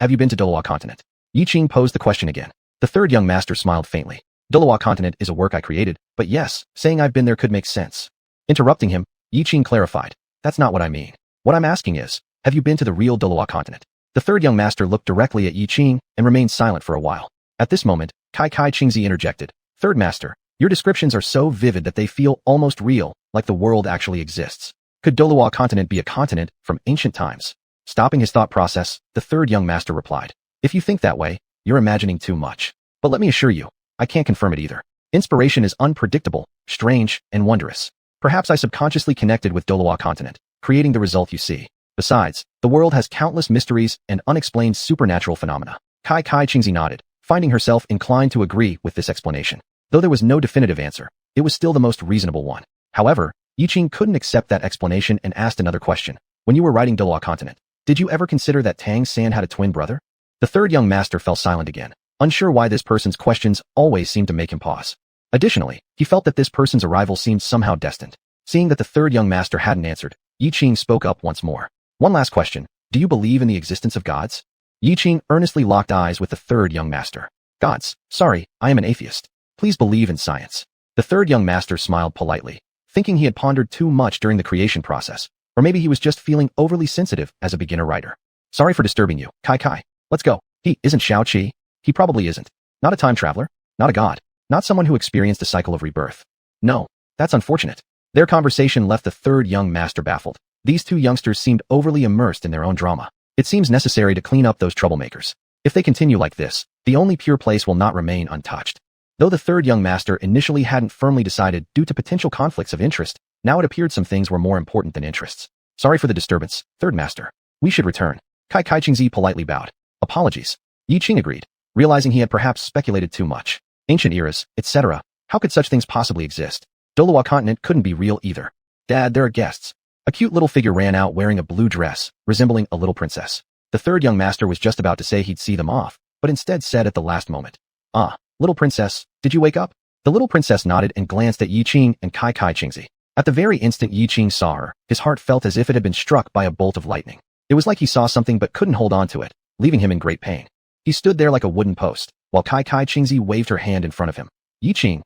Have you been to Douluo continent? Yiqing posed the question again. The third young master smiled faintly. Douluo continent is a work I created, but yes, saying I've been there could make sense. Interrupting him, Yiqing clarified. That's not what I mean. What I'm asking is, have you been to the real Douluo continent? The third young master looked directly at Yiqing and remained silent for a while. At this moment, Kai Kingzi interjected. Third master, your descriptions are so vivid that they feel almost real, like the world actually exists. Could Douluo continent be a continent from ancient times? Stopping his thought process, the third young master replied. If you think that way, you're imagining too much. But let me assure you, I can't confirm it either. Inspiration is unpredictable, strange, and wondrous. Perhaps I subconsciously connected with Douluo continent, creating the result you see. Besides, the world has countless mysteries and unexplained supernatural phenomena. Kai Kingzi nodded, finding herself inclined to agree with this explanation. Though there was no definitive answer, it was still the most reasonable one. However, Yiqing couldn't accept that explanation and asked another question. When you were writing Douluo continent, did you ever consider that Tang San had a twin brother? The third young master fell silent again, unsure why this person's questions always seemed to make him pause. Additionally, he felt that this person's arrival seemed somehow destined. Seeing that the third young master hadn't answered, Yiqing spoke up once more. One last question. Do you believe in the existence of gods? Yiqing earnestly locked eyes with the third young master. Gods? Sorry, I am an atheist. Please believe in science. The third young master smiled politely, thinking he had pondered too much during the creation process. Or maybe he was just feeling overly sensitive as a beginner writer. Sorry for disturbing you, Kai. Let's go. He isn't Xiaoqi. He probably isn't. Not a time traveler. Not a god. Not someone who experienced a cycle of rebirth. No, that's unfortunate. Their conversation left the third young master baffled. These two youngsters seemed overly immersed in their own drama. It seems necessary to clean up those troublemakers. If they continue like this, the only pure place will not remain untouched. Though the third young master initially hadn't firmly decided due to potential conflicts of interest, now it appeared some things were more important than interests. Sorry for the disturbance, third master. We should return. Kai Kingzi politely bowed. Apologies. Yiqing agreed, realizing he had perhaps speculated too much. Ancient eras, etc. How could such things possibly exist? Douluo continent couldn't be real either. Dad, there are guests. A cute little figure ran out wearing a blue dress, resembling a little princess. The third young master was just about to say he'd see them off, but instead said at the last moment. Ah, little princess, did you wake up? The little princess nodded and glanced at Yiqing and Kai Kingzi. At the very instant Yiqing saw her, his heart felt as if it had been struck by a bolt of lightning. It was like he saw something but couldn't hold on to it, leaving him in great pain. He stood there like a wooden post, while Kai Kingzi waved her hand in front of him. Yiqing,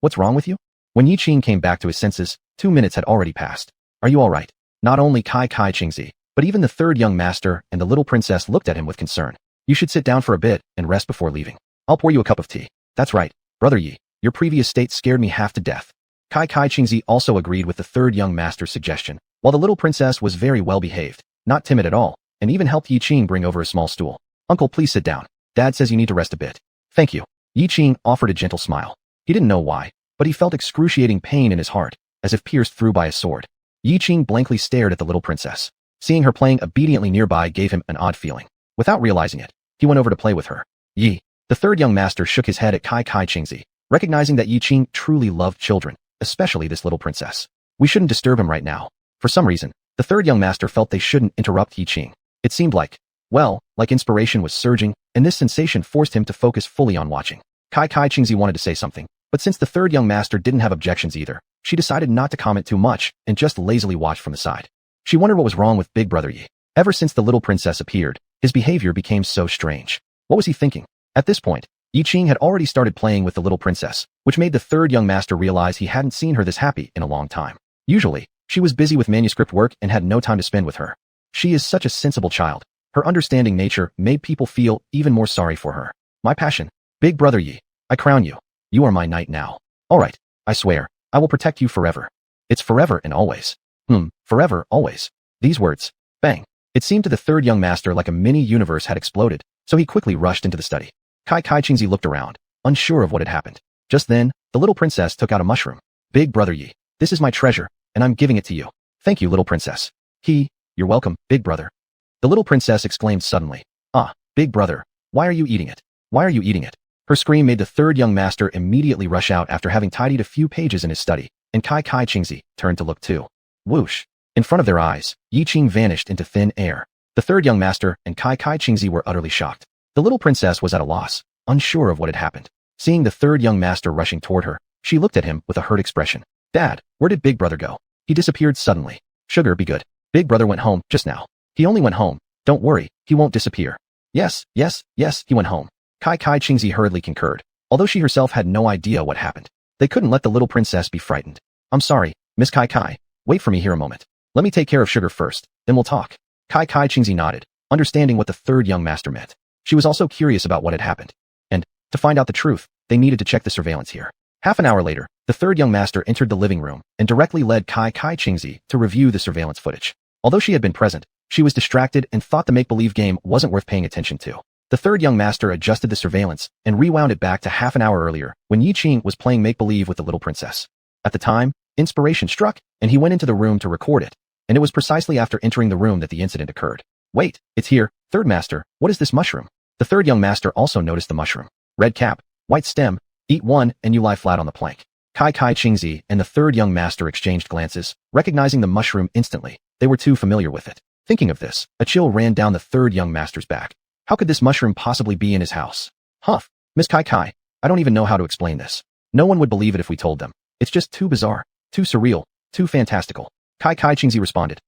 what's wrong with you? When Yiqing came back to his senses, 2 minutes had already passed. Are you all right? Not only Kai Kingzi, but even the third young master and the little princess looked at him with concern. You should sit down for a bit and rest before leaving. I'll pour you a cup of tea. That's right, brother Yi, your previous state scared me half to death. Kai Qingzi also agreed with the third young master's suggestion, while the little princess was very well behaved, not timid at all, and even helped Yiqing bring over a small stool. Uncle, please sit down. Dad says you need to rest a bit. Thank you. Yiqing offered a gentle smile. He didn't know why, but he felt excruciating pain in his heart, as if pierced through by a sword. Yiqing blankly stared at the little princess. Seeing her playing obediently nearby gave him an odd feeling. Without realizing it, he went over to play with her. Yi. The third young master shook his head at Kai Qingzi, recognizing that Yiqing truly loved children, especially this little princess. We shouldn't disturb him right now. For some reason, the third young master felt they shouldn't interrupt Yiqing. It seemed like inspiration was surging, and this sensation forced him to focus fully on watching. Kai Qingzi wanted to say something, but since the third young master didn't have objections either, she decided not to comment too much and just lazily watched from the side. She wondered what was wrong with Big Brother Yi. Ever since the little princess appeared, his behavior became so strange. What was he thinking? At this point, Yiqing had already started playing with the little princess, which made the third young master realize he hadn't seen her this happy in a long time. Usually, she was busy with manuscript work and had no time to spend with her. She is such a sensible child. Her understanding nature made people feel even more sorry for her. My passion. Big Brother Yi, I crown you. You are my knight now. All right, I swear, I will protect you forever. It's forever and always. Forever, always. These words. Bang. It seemed to the third young master like a mini-universe had exploded, so he quickly rushed into the study. Kai Qingzi looked around, unsure of what had happened. Just then, the little princess took out a mushroom. Big Brother Yi, this is my treasure, and I'm giving it to you. Thank you, little princess. You're welcome, Big Brother. The little princess exclaimed suddenly. Ah, Big Brother, why are you eating it? Why are you eating it? Her scream made the third young master immediately rush out after having tidied a few pages in his study, and Kai Qingzi turned to look too. Whoosh. In front of their eyes, Yiqing vanished into thin air. The third young master and Kai Qingzi were utterly shocked. The little princess was at a loss, unsure of what had happened. Seeing the third young master rushing toward her, she looked at him with a hurt expression. Dad, where did Big Brother go? He disappeared suddenly. Sugar, be good. Big Brother went home just now. He only went home. Don't worry, he won't disappear. Yes, he went home. Kai Qingzi hurriedly concurred, although she herself had no idea what happened. They couldn't let the little princess be frightened. I'm sorry, Miss Kai. Wait for me here a moment. Let me take care of Sugar first, then we'll talk. Kai Qingzi nodded, understanding what the third young master meant. She was also curious about what had happened. And, to find out the truth, they needed to check the surveillance here. Half an hour later, the third young master entered the living room and directly led Kai Qingzi to review the surveillance footage. Although she had been present, she was distracted and thought the make-believe game wasn't worth paying attention to. The third young master adjusted the surveillance and rewound it back to half an hour earlier when Yiqing was playing make-believe with the little princess. At the time, inspiration struck, and he went into the room to record it, and it was precisely after entering the room that the incident occurred. Wait, it's here, third master, what is this mushroom? The third young master also noticed the mushroom. Red cap, white stem, eat one and you lie flat on the plank. Kai Qingzi and the third young master exchanged glances, recognizing the mushroom instantly. They were too familiar with it. Thinking of this, a chill ran down the third young master's back. How could this mushroom possibly be in his house? Humph, Miss Kai, I don't even know how to explain this. No one would believe it if we told them. It's just too bizarre, too surreal, too fantastical. Kai Qingzi responded.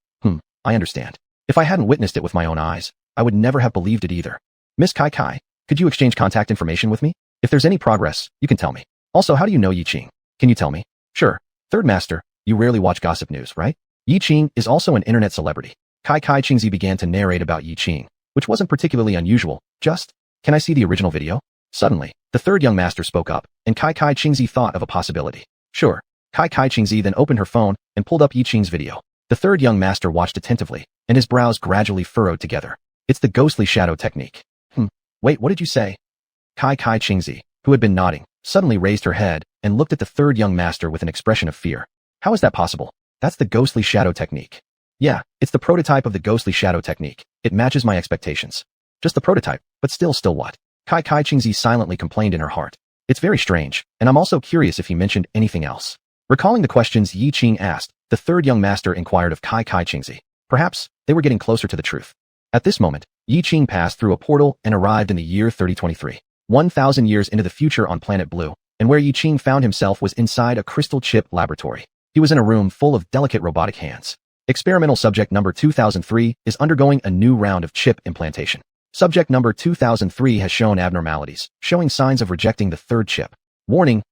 I understand. If I hadn't witnessed it with my own eyes, I would never have believed it either. Miss Kai, could you exchange contact information with me? If there's any progress, you can tell me. Also, how do you know Yiqing? Can you tell me? Sure. Third master, you rarely watch gossip news, right? Yiqing is also an internet celebrity. Kai Qingzi began to narrate about Yiqing, which wasn't particularly unusual, can I see the original video? Suddenly, the third young master spoke up, and Kai Qingzi thought of a possibility. Sure. Kai Qingzi then opened her phone and pulled up Yiqing's video. The third young master watched attentively, and his brows gradually furrowed together. It's the ghostly shadow technique. Wait, what did you say? Kai Qingzi, who had been nodding, suddenly raised her head and looked at the third young master with an expression of fear. How is that possible? That's the ghostly shadow technique. Yeah, it's the prototype of the ghostly shadow technique. It matches my expectations. Just the prototype, but still what? Kai Qingzi silently complained in her heart. It's very strange, and I'm also curious if he mentioned anything else. Recalling the questions Yiqing asked, the third young master inquired of Kai Qingzi. Perhaps, they were getting closer to the truth. At this moment, Yiqing passed through a portal and arrived in the year 3023. 1,000 years into the future on planet Blue, and where Yiqing found himself was inside a crystal chip laboratory. He was in a room full of delicate robotic hands. Experimental subject number 2003 is undergoing a new round of chip implantation. Subject number 2003 has shown abnormalities, showing signs of rejecting the third chip. Warning,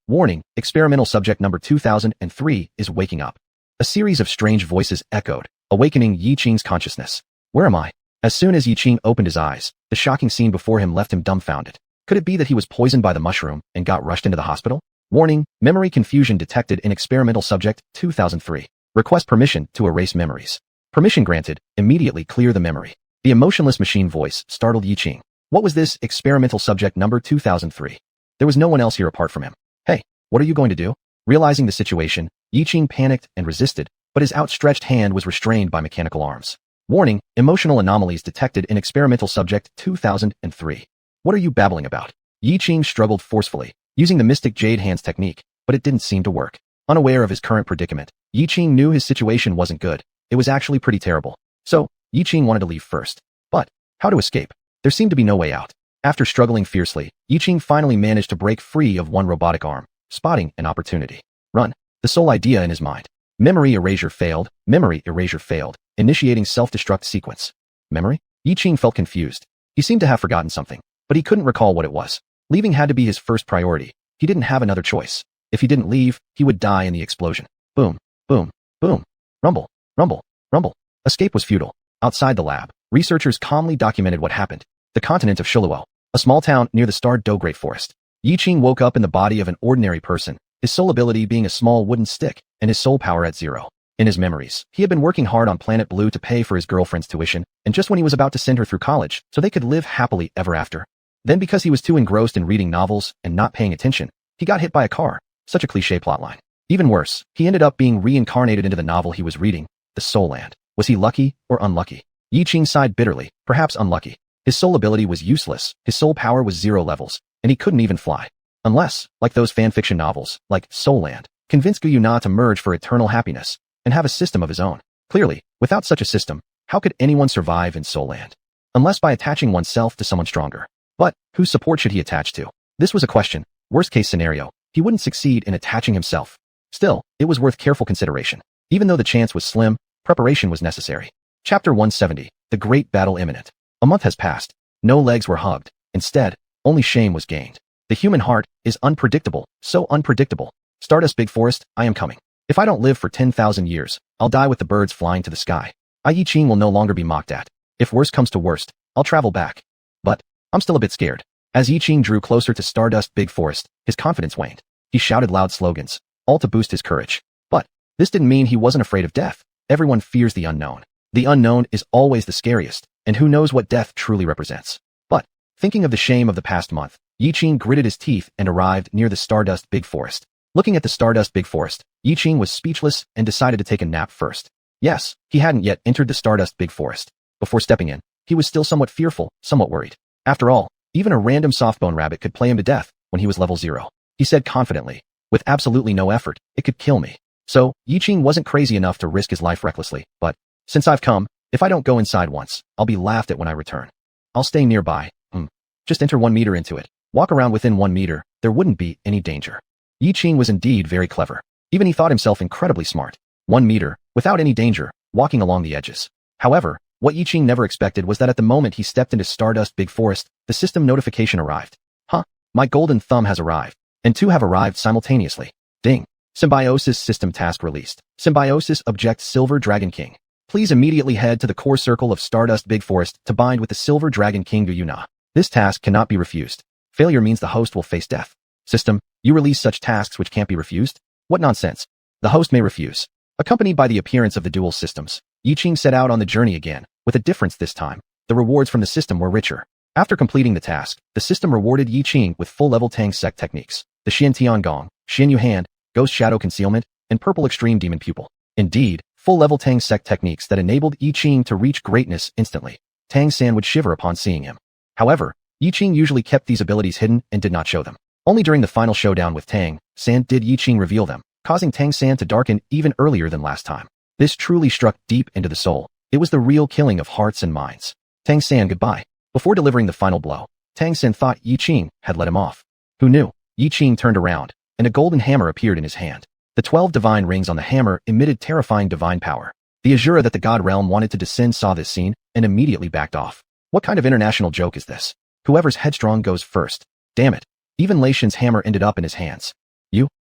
experimental subject number 2003 is waking up. A series of strange voices echoed, awakening Yiqing's consciousness. Where am I? As soon as Yiqing opened his eyes, the shocking scene before him left him dumbfounded. Could it be that he was poisoned by the mushroom and got rushed into the hospital? Warning, memory confusion detected in experimental subject 2003. Request permission to erase memories. Permission granted, immediately clear the memory. The emotionless machine voice startled Yiqing. What was this experimental subject number 2003? There was no one else here apart from him. Hey, what are you going to do? Realizing the situation, Yiqing panicked and resisted, but his outstretched hand was restrained by mechanical arms. Warning, emotional anomalies detected in experimental subject 2003. What are you babbling about? Yiqing struggled forcefully, using the mystic jade hands technique, but it didn't seem to work. Unaware of his current predicament, Yiqing knew his situation wasn't good. It was actually pretty terrible. So, Yiqing wanted to leave first. But, how to escape? There seemed to be no way out. After struggling fiercely, Yiqing finally managed to break free of one robotic arm, spotting an opportunity. Run. The sole idea in his mind. Memory erasure failed, initiating self-destruct sequence. Memory? Yiqing felt confused. He seemed to have forgotten something, but he couldn't recall what it was. Leaving had to be his first priority. He didn't have another choice. If he didn't leave, he would die in the explosion. Boom, boom, boom. Rumble, rumble, rumble. Escape was futile. Outside the lab, researchers calmly documented what happened. The continent of Douluo, a small town near the Douluo Great Forest. Yiqing woke up in the body of an ordinary person, his sole ability being a small wooden stick, and his soul power at 0. In his memories, he had been working hard on Planet Blue to pay for his girlfriend's tuition, and just when he was about to send her through college, so they could live happily ever after. Then because he was too engrossed in reading novels and not paying attention, he got hit by a car. Such a cliché plotline. Even worse, he ended up being reincarnated into the novel he was reading, The Soul Land. Was he lucky or unlucky? Yiqing sighed bitterly, perhaps unlucky. His soul ability was useless, his soul power was 0 levels, and he couldn't even fly. Unless, like those fanfiction novels, like Soul Land, convince Yuna to merge for eternal happiness, and have a system of his own. Clearly, without such a system, how could anyone survive in Soul Land? Unless by attaching oneself to someone stronger. But, whose support should he attach to? This was a question. Worst case scenario, he wouldn't succeed in attaching himself. Still, it was worth careful consideration. Even though the chance was slim, preparation was necessary. Chapter 170, The Great Battle Imminent. A month has passed. No legs were hugged. Instead, only shame was gained. The human heart is unpredictable, so unpredictable. Stardust Big Forest, I am coming. If I don't live for 10,000 years, I'll die with the birds flying to the sky. Yiqing will no longer be mocked at. If worst comes to worst, I'll travel back. But, I'm still a bit scared. As Yiqing drew closer to Stardust Big Forest, his confidence waned. He shouted loud slogans, all to boost his courage. But, this didn't mean he wasn't afraid of death. Everyone fears the unknown. The unknown is always the scariest, and who knows what death truly represents. But, thinking of the shame of the past month, Yiqing gritted his teeth and arrived near the Stardust Big Forest. Looking at the Stardust Big Forest, Yiqing was speechless and decided to take a nap first. Yes, he hadn't yet entered the Stardust Big Forest. Before stepping in, he was still somewhat fearful, somewhat worried. After all, even a random softbone rabbit could play him to death when he was level 0. He said confidently, with absolutely no effort, it could kill me. So, Yiqing wasn't crazy enough to risk his life recklessly, but, since I've come, if I don't go inside once, I'll be laughed at when I return. I'll stay nearby. Just enter 1 meter into it. Walk around within 1 meter, there wouldn't be any danger. Yiqing was indeed very clever. Even he thought himself incredibly smart. 1 meter, without any danger, walking along the edges. However, what Yiqing never expected was that at the moment he stepped into Stardust Big Forest, the system notification arrived. My golden thumb has arrived. And 2 have arrived simultaneously. Ding. Symbiosis system task released. Symbiosis object Silver Dragon King. Please immediately head to the core circle of Stardust Big Forest to bind with the Silver Dragon King Yuna. This task cannot be refused. Failure means the host will face death. System, you release such tasks which can't be refused? What nonsense. The host may refuse. Accompanied by the appearance of the dual systems, Yiqing set out on the journey again, with a difference this time. The rewards from the system were richer. After completing the task, the system rewarded Yiqing with full-level Tang Sect techniques, the Xian Tian Gong, Xian Yu Hand, Ghost Shadow Concealment, and Purple Extreme Demon Pupil. Indeed, full-level Tang Sect techniques that enabled Yiqing to reach greatness instantly. Tang San would shiver upon seeing him. However, Yiqing usually kept these abilities hidden and did not show them. Only during the final showdown with Tang San did Yiqing reveal them, causing Tang San to darken even earlier than last time. This truly struck deep into the soul. It was the real killing of hearts and minds. Tang San goodbye. Before delivering the final blow, Tang San thought Yiqing had let him off. Who knew? Yiqing turned around, and a golden hammer appeared in his hand. The 12 divine rings on the hammer emitted terrifying divine power. The Azura that the God Realm wanted to descend saw this scene, and immediately backed off. What kind of international joke is this? Whoever's headstrong goes first. Damn it. Even Lei Shen's hammer ended up in his hands.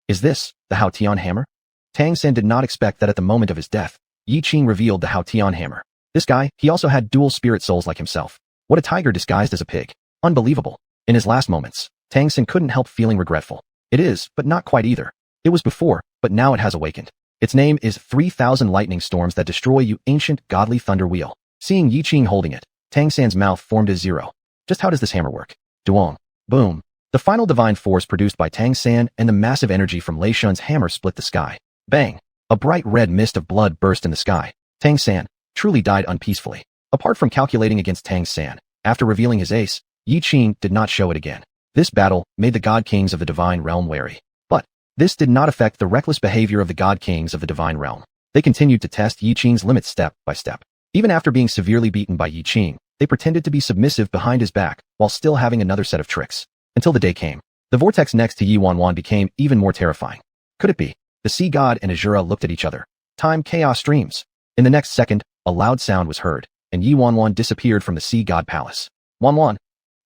Is this the Hao Tian hammer? Tang San did not expect that at the moment of his death, Yiqing revealed the Hao Tian hammer. This guy, he also had dual spirit souls like himself. What a tiger disguised as a pig. Unbelievable. In his last moments, Tang San couldn't help feeling regretful. It is, but not quite either. It was before, but now it has awakened. Its name is 3,000 lightning storms that destroy you, ancient godly thunder wheel. Seeing Yiqing holding it, Tangan's mouth formed as zero. Just how does this hammer work? Duong. Boom. The final divine force produced by Tangan and the massive energy from Lei Shun's hammer split the sky. Bang. A bright red mist of blood burst in the sky. Tangan truly died unpeacefully. Apart from calculating against Tangan, after revealing his ace, Yiqing did not show it again. This battle made the God Kings of the Divine Realm wary. But this did not affect the reckless behavior of the God Kings of the Divine Realm. They continued to test Yiqing's limits step by step. Even after being severely beaten by Yiqing, they pretended to be submissive behind his back while still having another set of tricks. Until the day came. The vortex next to xuanhuan became even more terrifying. Could it be? The sea god and Azura looked at each other. Time chaos streams. In the next second, a loud sound was heard, and xuanhuan disappeared from the sea god palace. Xuanhuan.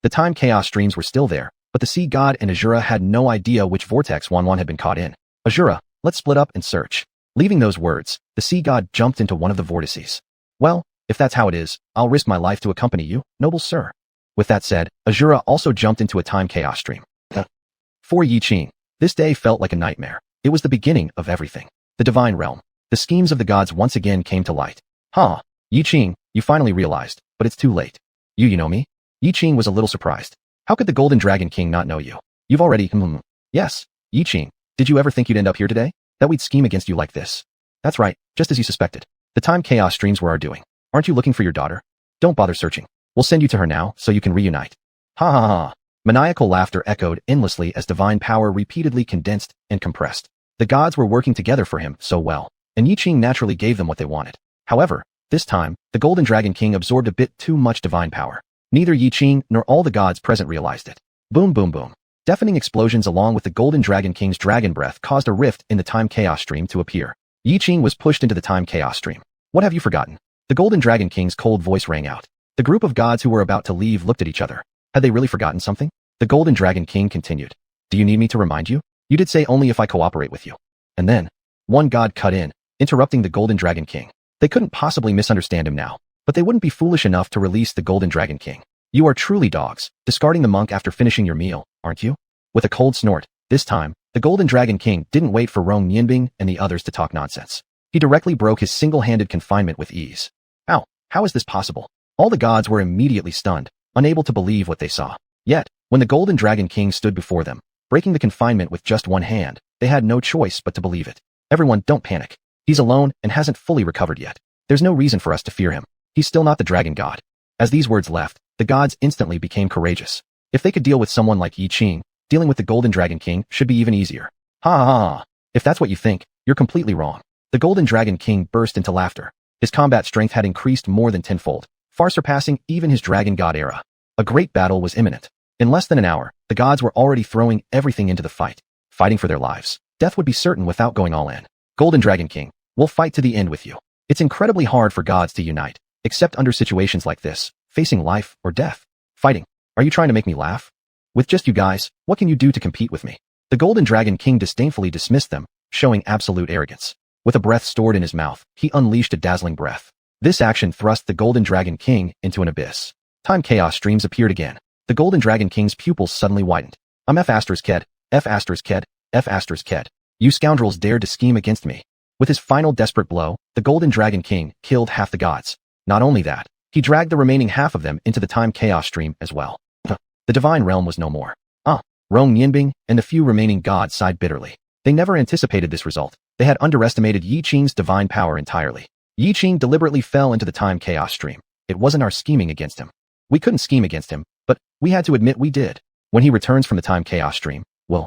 The time chaos streams were still there, but the sea god and Azura had no idea which vortex xuanhuan had been caught in. Azura, let's split up and search. Leaving those words, the sea god jumped into one of the vortices. Well, if that's how it is, I'll risk my life to accompany you, noble sir. With that said, Azura also jumped into a time chaos stream. For Yiqing, this day felt like a nightmare. It was the beginning of everything. The divine realm. The schemes of the gods once again came to light. Huh. Yiqing, you finally realized, but it's too late. You know me? Yiqing was a little surprised. How could the Golden Dragon King not know you? You've already, Yes, Yiqing, did you ever think you'd end up here today? That we'd scheme against you like this? That's right, just as you suspected. The time chaos streams were our doing. Aren't you looking for your daughter? Don't bother searching. We'll send you to her now, so you can reunite. Ha ha ha. Maniacal laughter echoed endlessly as divine power repeatedly condensed and compressed. The gods were working together for him so well, and Yiqing naturally gave them what they wanted. However, this time, the Golden Dragon King absorbed a bit too much divine power. Neither Yiqing nor all the gods present realized it. Boom boom boom. Deafening explosions along with the Golden Dragon King's dragon breath caused a rift in the time chaos stream to appear. Yiqing was pushed into the time chaos stream. What have you forgotten? The Golden Dragon King's cold voice rang out. The group of gods who were about to leave looked at each other. Had they really forgotten something? The Golden Dragon King continued. Do you need me to remind you? You did say only if I cooperate with you. And then, one god cut in, interrupting the Golden Dragon King. They couldn't possibly misunderstand him now, but they wouldn't be foolish enough to release the Golden Dragon King. You are truly dogs, discarding the monk after finishing your meal, aren't you? With a cold snort, this time, the Golden Dragon King didn't wait for Rong Yinbing and the others to talk nonsense. He directly broke his single-handed confinement with ease. How is this possible? All the gods were immediately stunned, unable to believe what they saw. Yet, when the Golden Dragon King stood before them, breaking the confinement with just one hand, they had no choice but to believe it. Everyone, don't panic. He's alone and hasn't fully recovered yet. There's no reason for us to fear him. He's still not the dragon god. As these words left, the gods instantly became courageous. If they could deal with someone like Yiqing, dealing with the Golden Dragon King should be even easier. Ha ha ha. If that's what you think, you're completely wrong. The Golden Dragon King burst into laughter. His combat strength had increased more than tenfold, far surpassing even his dragon god era. A great battle was imminent. In less than an hour, the gods were already throwing everything into the fight, fighting for their lives. Death would be certain without going all in. Golden Dragon King, we'll fight to the end with you. It's incredibly hard for gods to unite, except under situations like this, facing life or death. Fighting. Are you trying to make me laugh? With just you guys, what can you do to compete with me? The Golden Dragon King disdainfully dismissed them, showing absolute arrogance. With a breath stored in his mouth, he unleashed a dazzling breath. This action thrust the Golden Dragon King into an abyss. Time chaos streams appeared again. The Golden Dragon King's pupils suddenly widened. I'm F asterisk ked, F asterisk ked, F asterisk ked. You scoundrels dared to scheme against me. With his final desperate blow, the Golden Dragon King killed half the gods. Not only that, he dragged the remaining half of them into the time chaos stream as well. The divine realm was no more. Rong Yinbing and the few remaining gods sighed bitterly. They never anticipated this result. They had underestimated Yiqing's divine power entirely. Yiqing deliberately fell into the time chaos stream. It wasn't our scheming against him. We couldn't scheme against him, but we had to admit we did. When he returns from the time chaos stream, well,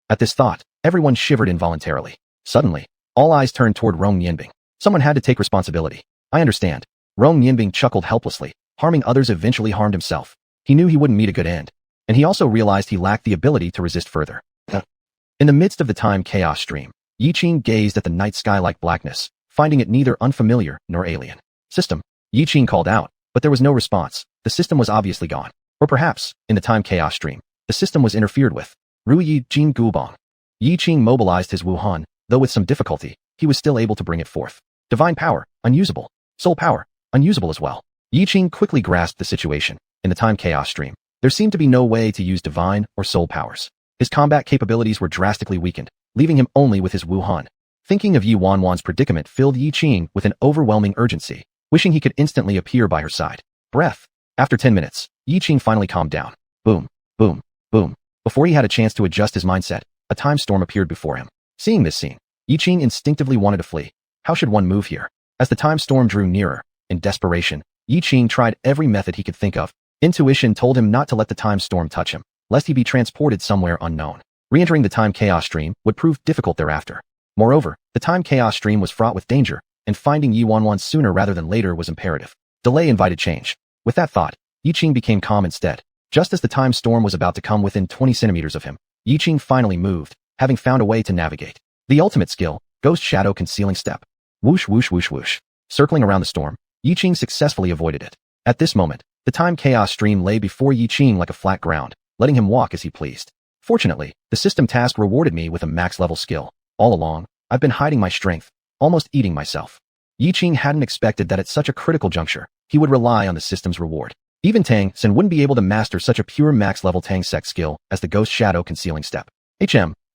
at this thought, everyone shivered involuntarily. Suddenly, all eyes turned toward Rong Yinbing. Someone had to take responsibility. I understand. Rong Yinbing chuckled helplessly. Harming others eventually harmed himself. He knew he wouldn't meet a good end. And he also realized he lacked the ability to resist further. In the midst of the time chaos stream, Yiqing gazed at the night sky like blackness, finding it neither unfamiliar nor alien. System. Yiqing called out, but there was no response. The system was obviously gone. Or perhaps, in the time chaos stream, the system was interfered with. Ruyi Jin Gubong. Yiqing mobilized his Wuhan, though with some difficulty, he was still able to bring it forth. Divine power, unusable. Soul power, unusable as well. Yiqing quickly grasped the situation. In the time chaos stream, there seemed to be no way to use divine or soul powers. His combat capabilities were drastically weakened, leaving him only with his xuanhuan. Thinking of Xuanhuan's predicament filled Yiqing with an overwhelming urgency, wishing he could instantly appear by her side. Breath. After 10 minutes, Yiqing finally calmed down. Boom, boom, boom. Before he had a chance to adjust his mindset, a time storm appeared before him. Seeing this scene, Yiqing instinctively wanted to flee. How should one move here? As the time storm drew nearer, in desperation, Yiqing tried every method he could think of. Intuition told him not to let the time storm touch him, lest he be transported somewhere unknown. Re-entering the time chaos stream would prove difficult thereafter. Moreover, the time chaos stream was fraught with danger, and finding Xuanhuan sooner rather than later was imperative. Delay invited change. With that thought, Yiqing became calm instead. Just as the time storm was about to come within 20 centimeters of him, Yiqing finally moved, having found a way to navigate. The ultimate skill, Ghost Shadow Concealing Step. Whoosh whoosh whoosh whoosh. Circling around the storm, Yiqing successfully avoided it. At this moment, the time chaos stream lay before Yiqing like a flat ground, letting him walk as he pleased. Fortunately, the system task rewarded me with a max-level skill. All along, I've been hiding my strength, almost eating myself. Yiqing hadn't expected that at such a critical juncture, he would rely on the system's reward. Even Tangan wouldn't be able to master such a pure max-level Tangsec skill as the Ghost Shadow Concealing Step.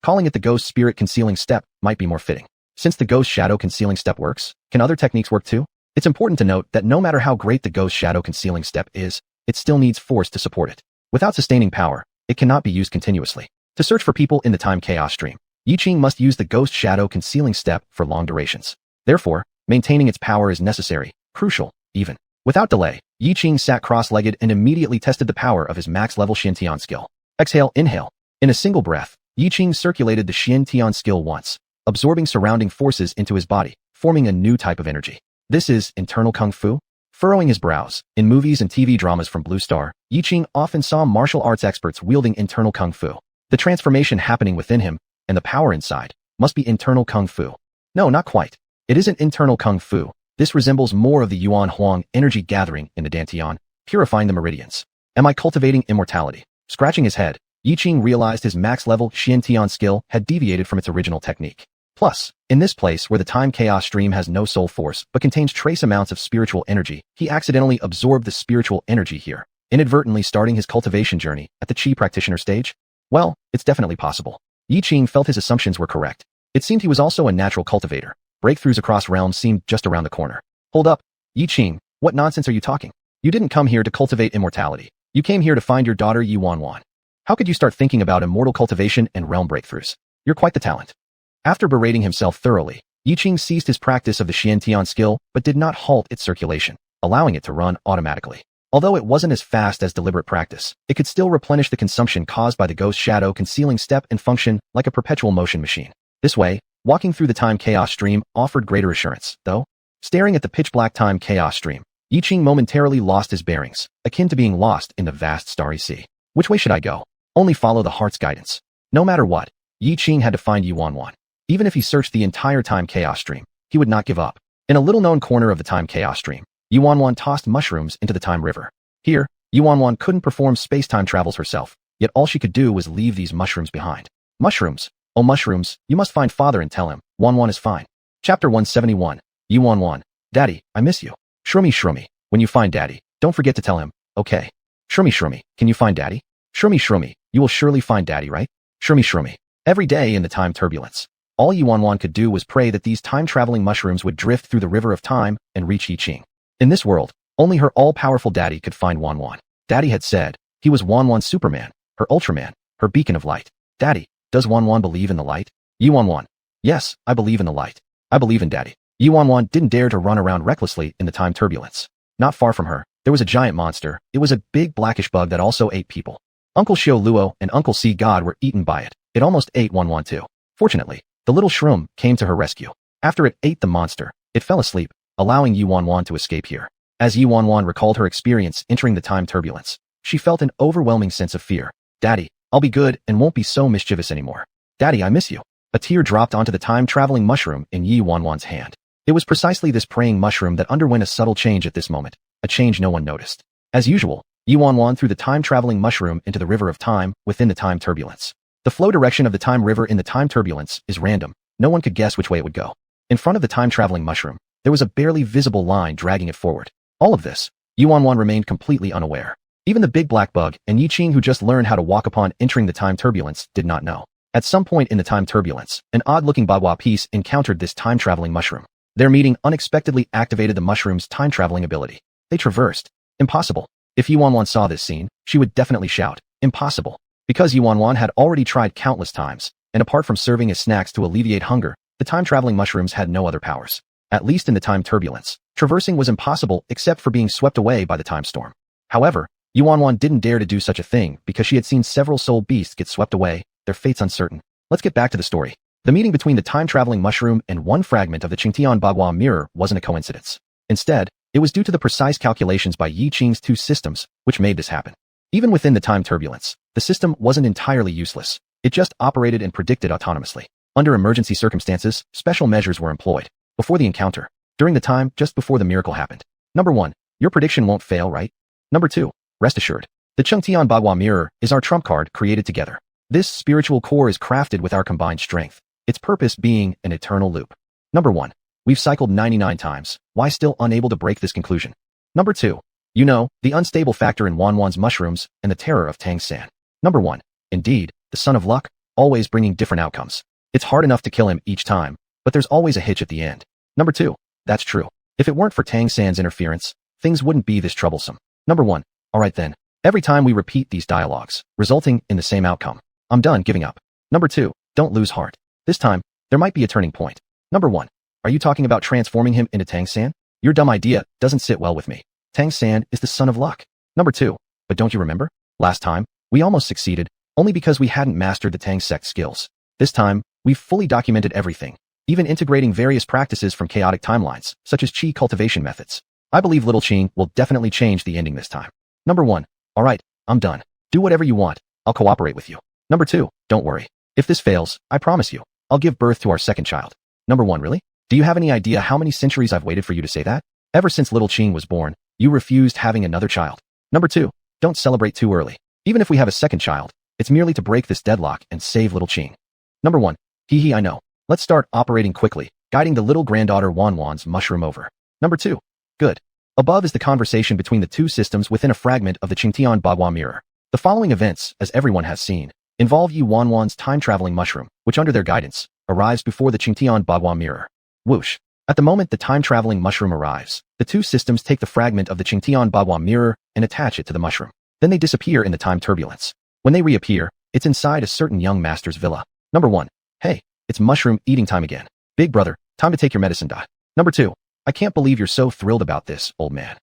Calling it the Ghost Spirit Concealing Step might be more fitting. Since the Ghost Shadow Concealing Step works, can other techniques work too? It's important to note that no matter how great the Ghost Shadow Concealing Step is, it still needs force to support it. Without sustaining power, it cannot be used continuously. To search for people in the time chaos stream, Yiqing must use the Ghost Shadow Concealing Step for long durations. Therefore, maintaining its power is necessary, crucial, even. Without delay, Yiqing sat cross-legged and immediately tested the power of his max-level Xiantian skill. Exhale, inhale. In a single breath, Yiqing circulated the Xiantian skill once, absorbing surrounding forces into his body, forming a new type of energy. This is internal kung fu? Furrowing his brows, in movies and TV dramas from Blue Star, Yiqing often saw martial arts experts wielding internal kung fu. The transformation happening within him, and the power inside, must be internal kung fu. No, not quite. It isn't internal kung fu. This resembles more of the xuanhuan energy gathering in the dantian, purifying the meridians. Am I cultivating immortality? Scratching his head, Yiqing realized his max-level Xiantian skill had deviated from its original technique. Plus, in this place where the time chaos stream has no soul force but contains trace amounts of spiritual energy, he accidentally absorbed the spiritual energy here, inadvertently starting his cultivation journey at the Qi practitioner stage? Well, it's definitely possible. Yiqing felt his assumptions were correct. It seemed he was also a natural cultivator. Breakthroughs across realms seemed just around the corner. Hold up. Yiqing, what nonsense are you talking? You didn't come here to cultivate immortality. You came here to find your daughter Xuanhuan. How could you start thinking about immortal cultivation and realm breakthroughs? You're quite the talent. After berating himself thoroughly, Yiqing ceased his practice of the Xiantian skill but did not halt its circulation, allowing it to run automatically. Although it wasn't as fast as deliberate practice, it could still replenish the consumption caused by the Ghost Shadow Concealing Step and function like a perpetual motion machine. This way, walking through the time chaos stream offered greater assurance, though. Staring at the pitch-black time chaos stream, Yiqing momentarily lost his bearings, akin to being lost in the vast starry sea. Which way should I go? Only follow the heart's guidance. No matter what, Yiqing had to find Xuanhuan. Even if he searched the entire time chaos stream, he would not give up. In a little-known corner of the time chaos stream, Xuanhuan tossed mushrooms into the time river. Here, Xuanhuan couldn't perform space-time travels herself, yet all she could do was leave these mushrooms behind. Mushrooms. Oh mushrooms, you must find father and tell him, Xuanhuan is fine. Chapter 171. Xuanhuan. Daddy, I miss you. Shroomy, when you find daddy, don't forget to tell him, okay? Shroomy, can you find daddy? Shroomy, you will surely find daddy, right? Shroomy. Every day in the time turbulence, all Xuanhuan could do was pray that these time-traveling mushrooms would drift through the river of time and reach Yiqing. In this world, only her all-powerful daddy could find Xuanhuan. Daddy had said, he was Xuanhuan's Superman, her Ultraman, her beacon of light. Daddy, does Xuanhuan believe in the light? Xuanhuan. Yes, I believe in the light. I believe in daddy. Xuanhuan didn't dare to run around recklessly in the time turbulence. Not far from her, there was a giant monster. It was a big blackish bug that also ate people. Uncle Xiao Luo and Uncle Sea God were eaten by it. It almost ate Xuanhuan too. Fortunately, the little shroom came to her rescue. After it ate the monster, it fell asleep, allowing Xuanhuan to escape here. As Xuanhuan recalled her experience entering the time turbulence, she felt an overwhelming sense of fear. Daddy, I'll be good and won't be so mischievous anymore. Daddy, I miss you. A tear dropped onto the time-traveling mushroom in Xuanhuan's hand. It was precisely this praying mushroom that underwent a subtle change at this moment, a change no one noticed. As usual, Xuanhuan threw the time-traveling mushroom into the river of time within the time turbulence. The flow direction of the time river in the time turbulence is random. No one could guess which way it would go. In front of the time-traveling mushroom, there was a barely visible line dragging it forward. All of this, Xuanhuan remained completely unaware. Even the big black bug and Yiqing, who just learned how to walk upon entering the time turbulence, did not know. At some point in the time turbulence, an odd-looking bagua piece encountered this time-traveling mushroom. Their meeting unexpectedly activated the mushroom's time-traveling ability. They traversed. Impossible. If Xuanhuan saw this scene, she would definitely shout, impossible. Because Xuanhuan had already tried countless times, and apart from serving as snacks to alleviate hunger, the time-traveling mushrooms had no other powers. At least in the time turbulence, traversing was impossible except for being swept away by the time storm. However, Xuanhuan didn't dare to do such a thing because she had seen several soul beasts get swept away, their fates uncertain. Let's get back to the story. The meeting between the time-traveling mushroom and one fragment of the Qingtian Bagua mirror wasn't a coincidence. Instead, it was due to the precise calculations by Yiqing's two systems, which made this happen. Even within the time turbulence, the system wasn't entirely useless. It just operated and predicted autonomously. Under emergency circumstances, special measures were employed. Before the encounter, during the time just before the miracle happened. Number 1. Your prediction won't fail, right? Number 2. Rest assured. The Qingtian Bagua mirror is our trump card created together. This spiritual core is crafted with our combined strength, its purpose being an eternal loop. Number 1. We've cycled 99 times. Why still unable to break this conclusion? Number 2. You know, the unstable factor in Xuanhuan's mushrooms and the terror of Tangan. Number 1. Indeed, the son of luck, always bringing different outcomes. It's hard enough to kill him each time, but there's always a hitch at the end. Number 2. That's true. If it weren't for Tangan's interference, things wouldn't be this troublesome. Number 1. Alright then. Every time we repeat these dialogues, resulting in the same outcome. I'm done giving up. Number 2. Don't lose heart. This time, there might be a turning point. Number 1. Are you talking about transforming him into Tangan? Your dumb idea doesn't sit well with me. Tangan is the son of luck. Number 2. But don't you remember? Last time, we almost succeeded, only because we hadn't mastered the Tang sect skills. This time, we've fully documented everything, even integrating various practices from chaotic timelines, such as chi cultivation methods. I believe little Qing will definitely change the ending this time. Number 1. Alright, I'm done. Do whatever you want. I'll cooperate with you. Number 2. Don't worry. If this fails, I promise you, I'll give birth to our second child. Number 1. Really? Do you have any idea how many centuries I've waited for you to say that? Ever since little Qing was born, you refused having another child. Number 2. Don't celebrate too early. Even if we have a second child, it's merely to break this deadlock and save little Qing. Number 1. Hee I know. Let's start operating quickly, guiding the little granddaughter Xuanhuan's mushroom over. Number 2. Good. Above is the conversation between the two systems within a fragment of the Qingtian Bagua mirror. The following events, as everyone has seen, involve Xuanhuan's time-traveling mushroom, which under their guidance, arrives before the Qingtian Bagua mirror. Whoosh. At the moment the time-traveling mushroom arrives, the two systems take the fragment of the Qingtian Bagua mirror and attach it to the mushroom. Then they disappear in the time turbulence. When they reappear, it's inside a certain young master's villa. Number 1. Hey, it's mushroom eating time again. Big brother, time to take your medicine. Number 2. I can't believe you're so thrilled about this, old man.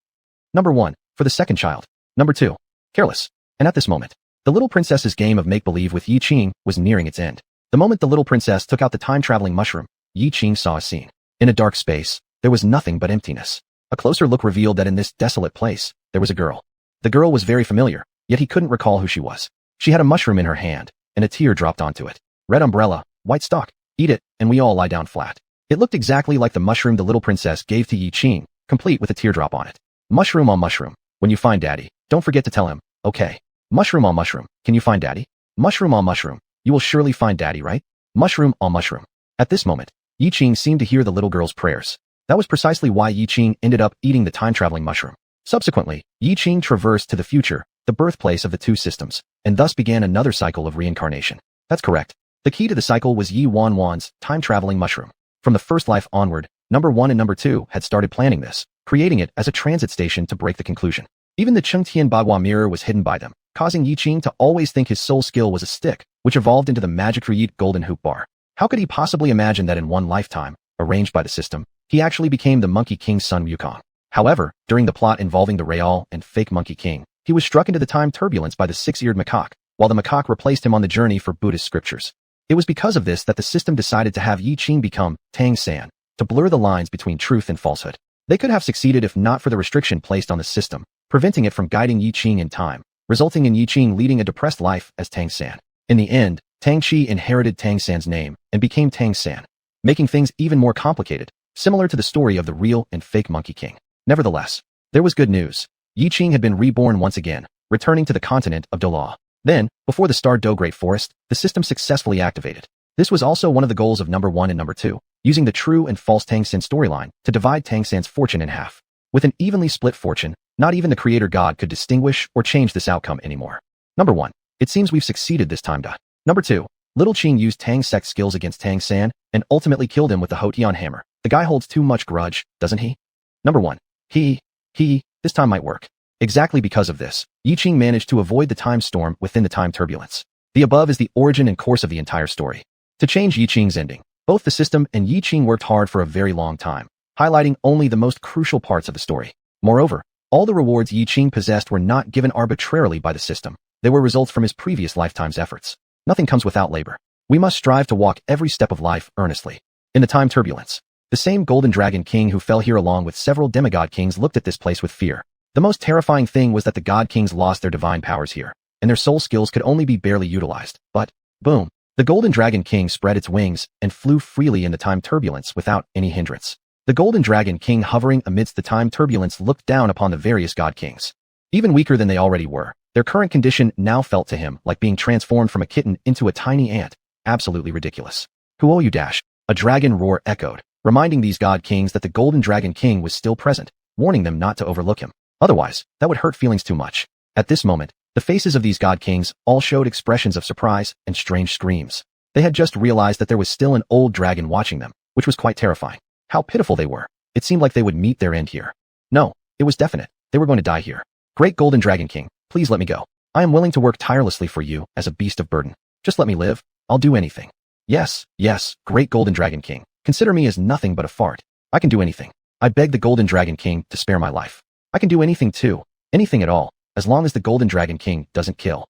Number 1. For the second child. Number 2. Careless. And at this moment, the little princess's game of make-believe with Yiqing was nearing its end. The moment the little princess took out the time-traveling mushroom, Yiqing saw a scene. In a dark space, there was nothing but emptiness. A closer look revealed that in this desolate place, there was a girl. The girl was very familiar, yet he couldn't recall who she was. She had a mushroom in her hand, and a tear dropped onto it. Red umbrella, white stalk, eat it, and we all lie down flat. It looked exactly like the mushroom the little princess gave to Yiqing, complete with a teardrop on it. Mushroom on mushroom. When you find daddy, don't forget to tell him, okay. Mushroom on mushroom. Can you find daddy? Mushroom on mushroom. You will surely find daddy, right? Mushroom on mushroom. At this moment, Yiqing seemed to hear the little girl's prayers. That was precisely why Yiqing ended up eating the time-traveling mushroom. Subsequently, Yiqing traversed to the future, the birthplace of the two systems, and thus began another cycle of reincarnation. That's correct. The key to the cycle was Xuanhuan's time-traveling mushroom. From the first life onward, number 1 and number 2 had started planning this, creating it as a transit station to break the conclusion. Even the Qingtian Bagua mirror was hidden by them, causing Yiqing to always think his soul skill was a stick, which evolved into the magic Reed golden hoop bar. How could he possibly imagine that in one lifetime, arranged by the system, he actually became the Monkey King's son Yiqing? However, during the plot involving the real and fake Monkey King, he was struck into the time turbulence by the six-eared macaque, while the macaque replaced him on the journey for Buddhist scriptures. It was because of this that the system decided to have Yiqing become Tangan, to blur the lines between truth and falsehood. They could have succeeded if not for the restriction placed on the system, preventing it from guiding Yiqing in time, resulting in Yiqing leading a depressed life as Tangan. In the end, Tangqi inherited Tangan's name and became Tangan, making things even more complicated, similar to the story of the real and fake Monkey King. Nevertheless, there was good news. Yiqing had been reborn once again, returning to the continent of Douluo. Then, before the Star Do Great Forest, the system successfully activated. This was also one of the goals of number 1 and number 2, using the true and false Tangan storyline to divide Tangan's fortune in half. With an evenly split fortune, Not even the creator god could distinguish or change this outcome anymore. Number 1. It seems we've succeeded this time. Number 2. Little Qing used Tang's sect skills against Tang San and ultimately killed him with the Hotian hammer. The guy holds too much grudge, doesn't he? Number 1. This time might work. Exactly because of this, Yiqing managed to avoid the time storm within the time turbulence. The above is the origin and course of the entire story. To change Yiqing's ending, both the system and Yiqing worked hard for a very long time, highlighting only the most crucial parts of the story. Moreover, all the rewards Yiqing possessed were not given arbitrarily by the system. They were results from his previous lifetime's efforts. Nothing comes without labor. We must strive to walk every step of life earnestly. In the time turbulence, the same Golden Dragon King who fell here along with several demigod kings looked at this place with fear. The most terrifying thing was that the god kings lost their divine powers here, and their soul skills could only be barely utilized. But, boom, the Golden Dragon King spread its wings and flew freely in the time turbulence without any hindrance. The Golden Dragon King hovering amidst the time turbulence looked down upon the various god kings. Even weaker than they already were, their current condition now felt to him like being transformed from a kitten into a tiny ant. Absolutely ridiculous. Who owe you dash? A dragon roar echoed, reminding these god kings that the Golden Dragon King was still present, warning them not to overlook him. Otherwise, that would hurt feelings too much. At this moment, the faces of these god kings all showed expressions of surprise and strange screams. They had just realized that there was still an old dragon watching them, which was quite terrifying. How pitiful they were. It seemed like they would meet their end here. No, it was definite. They were going to die here. Great Golden Dragon King, please let me go. I am willing to work tirelessly for you as a beast of burden. Just let me live. I'll do anything. Yes, Great Golden Dragon King. Consider me as nothing but a fart. I can do anything. I beg the Golden Dragon King to spare my life. I can do anything too. Anything at all, as long as the Golden Dragon King doesn't kill.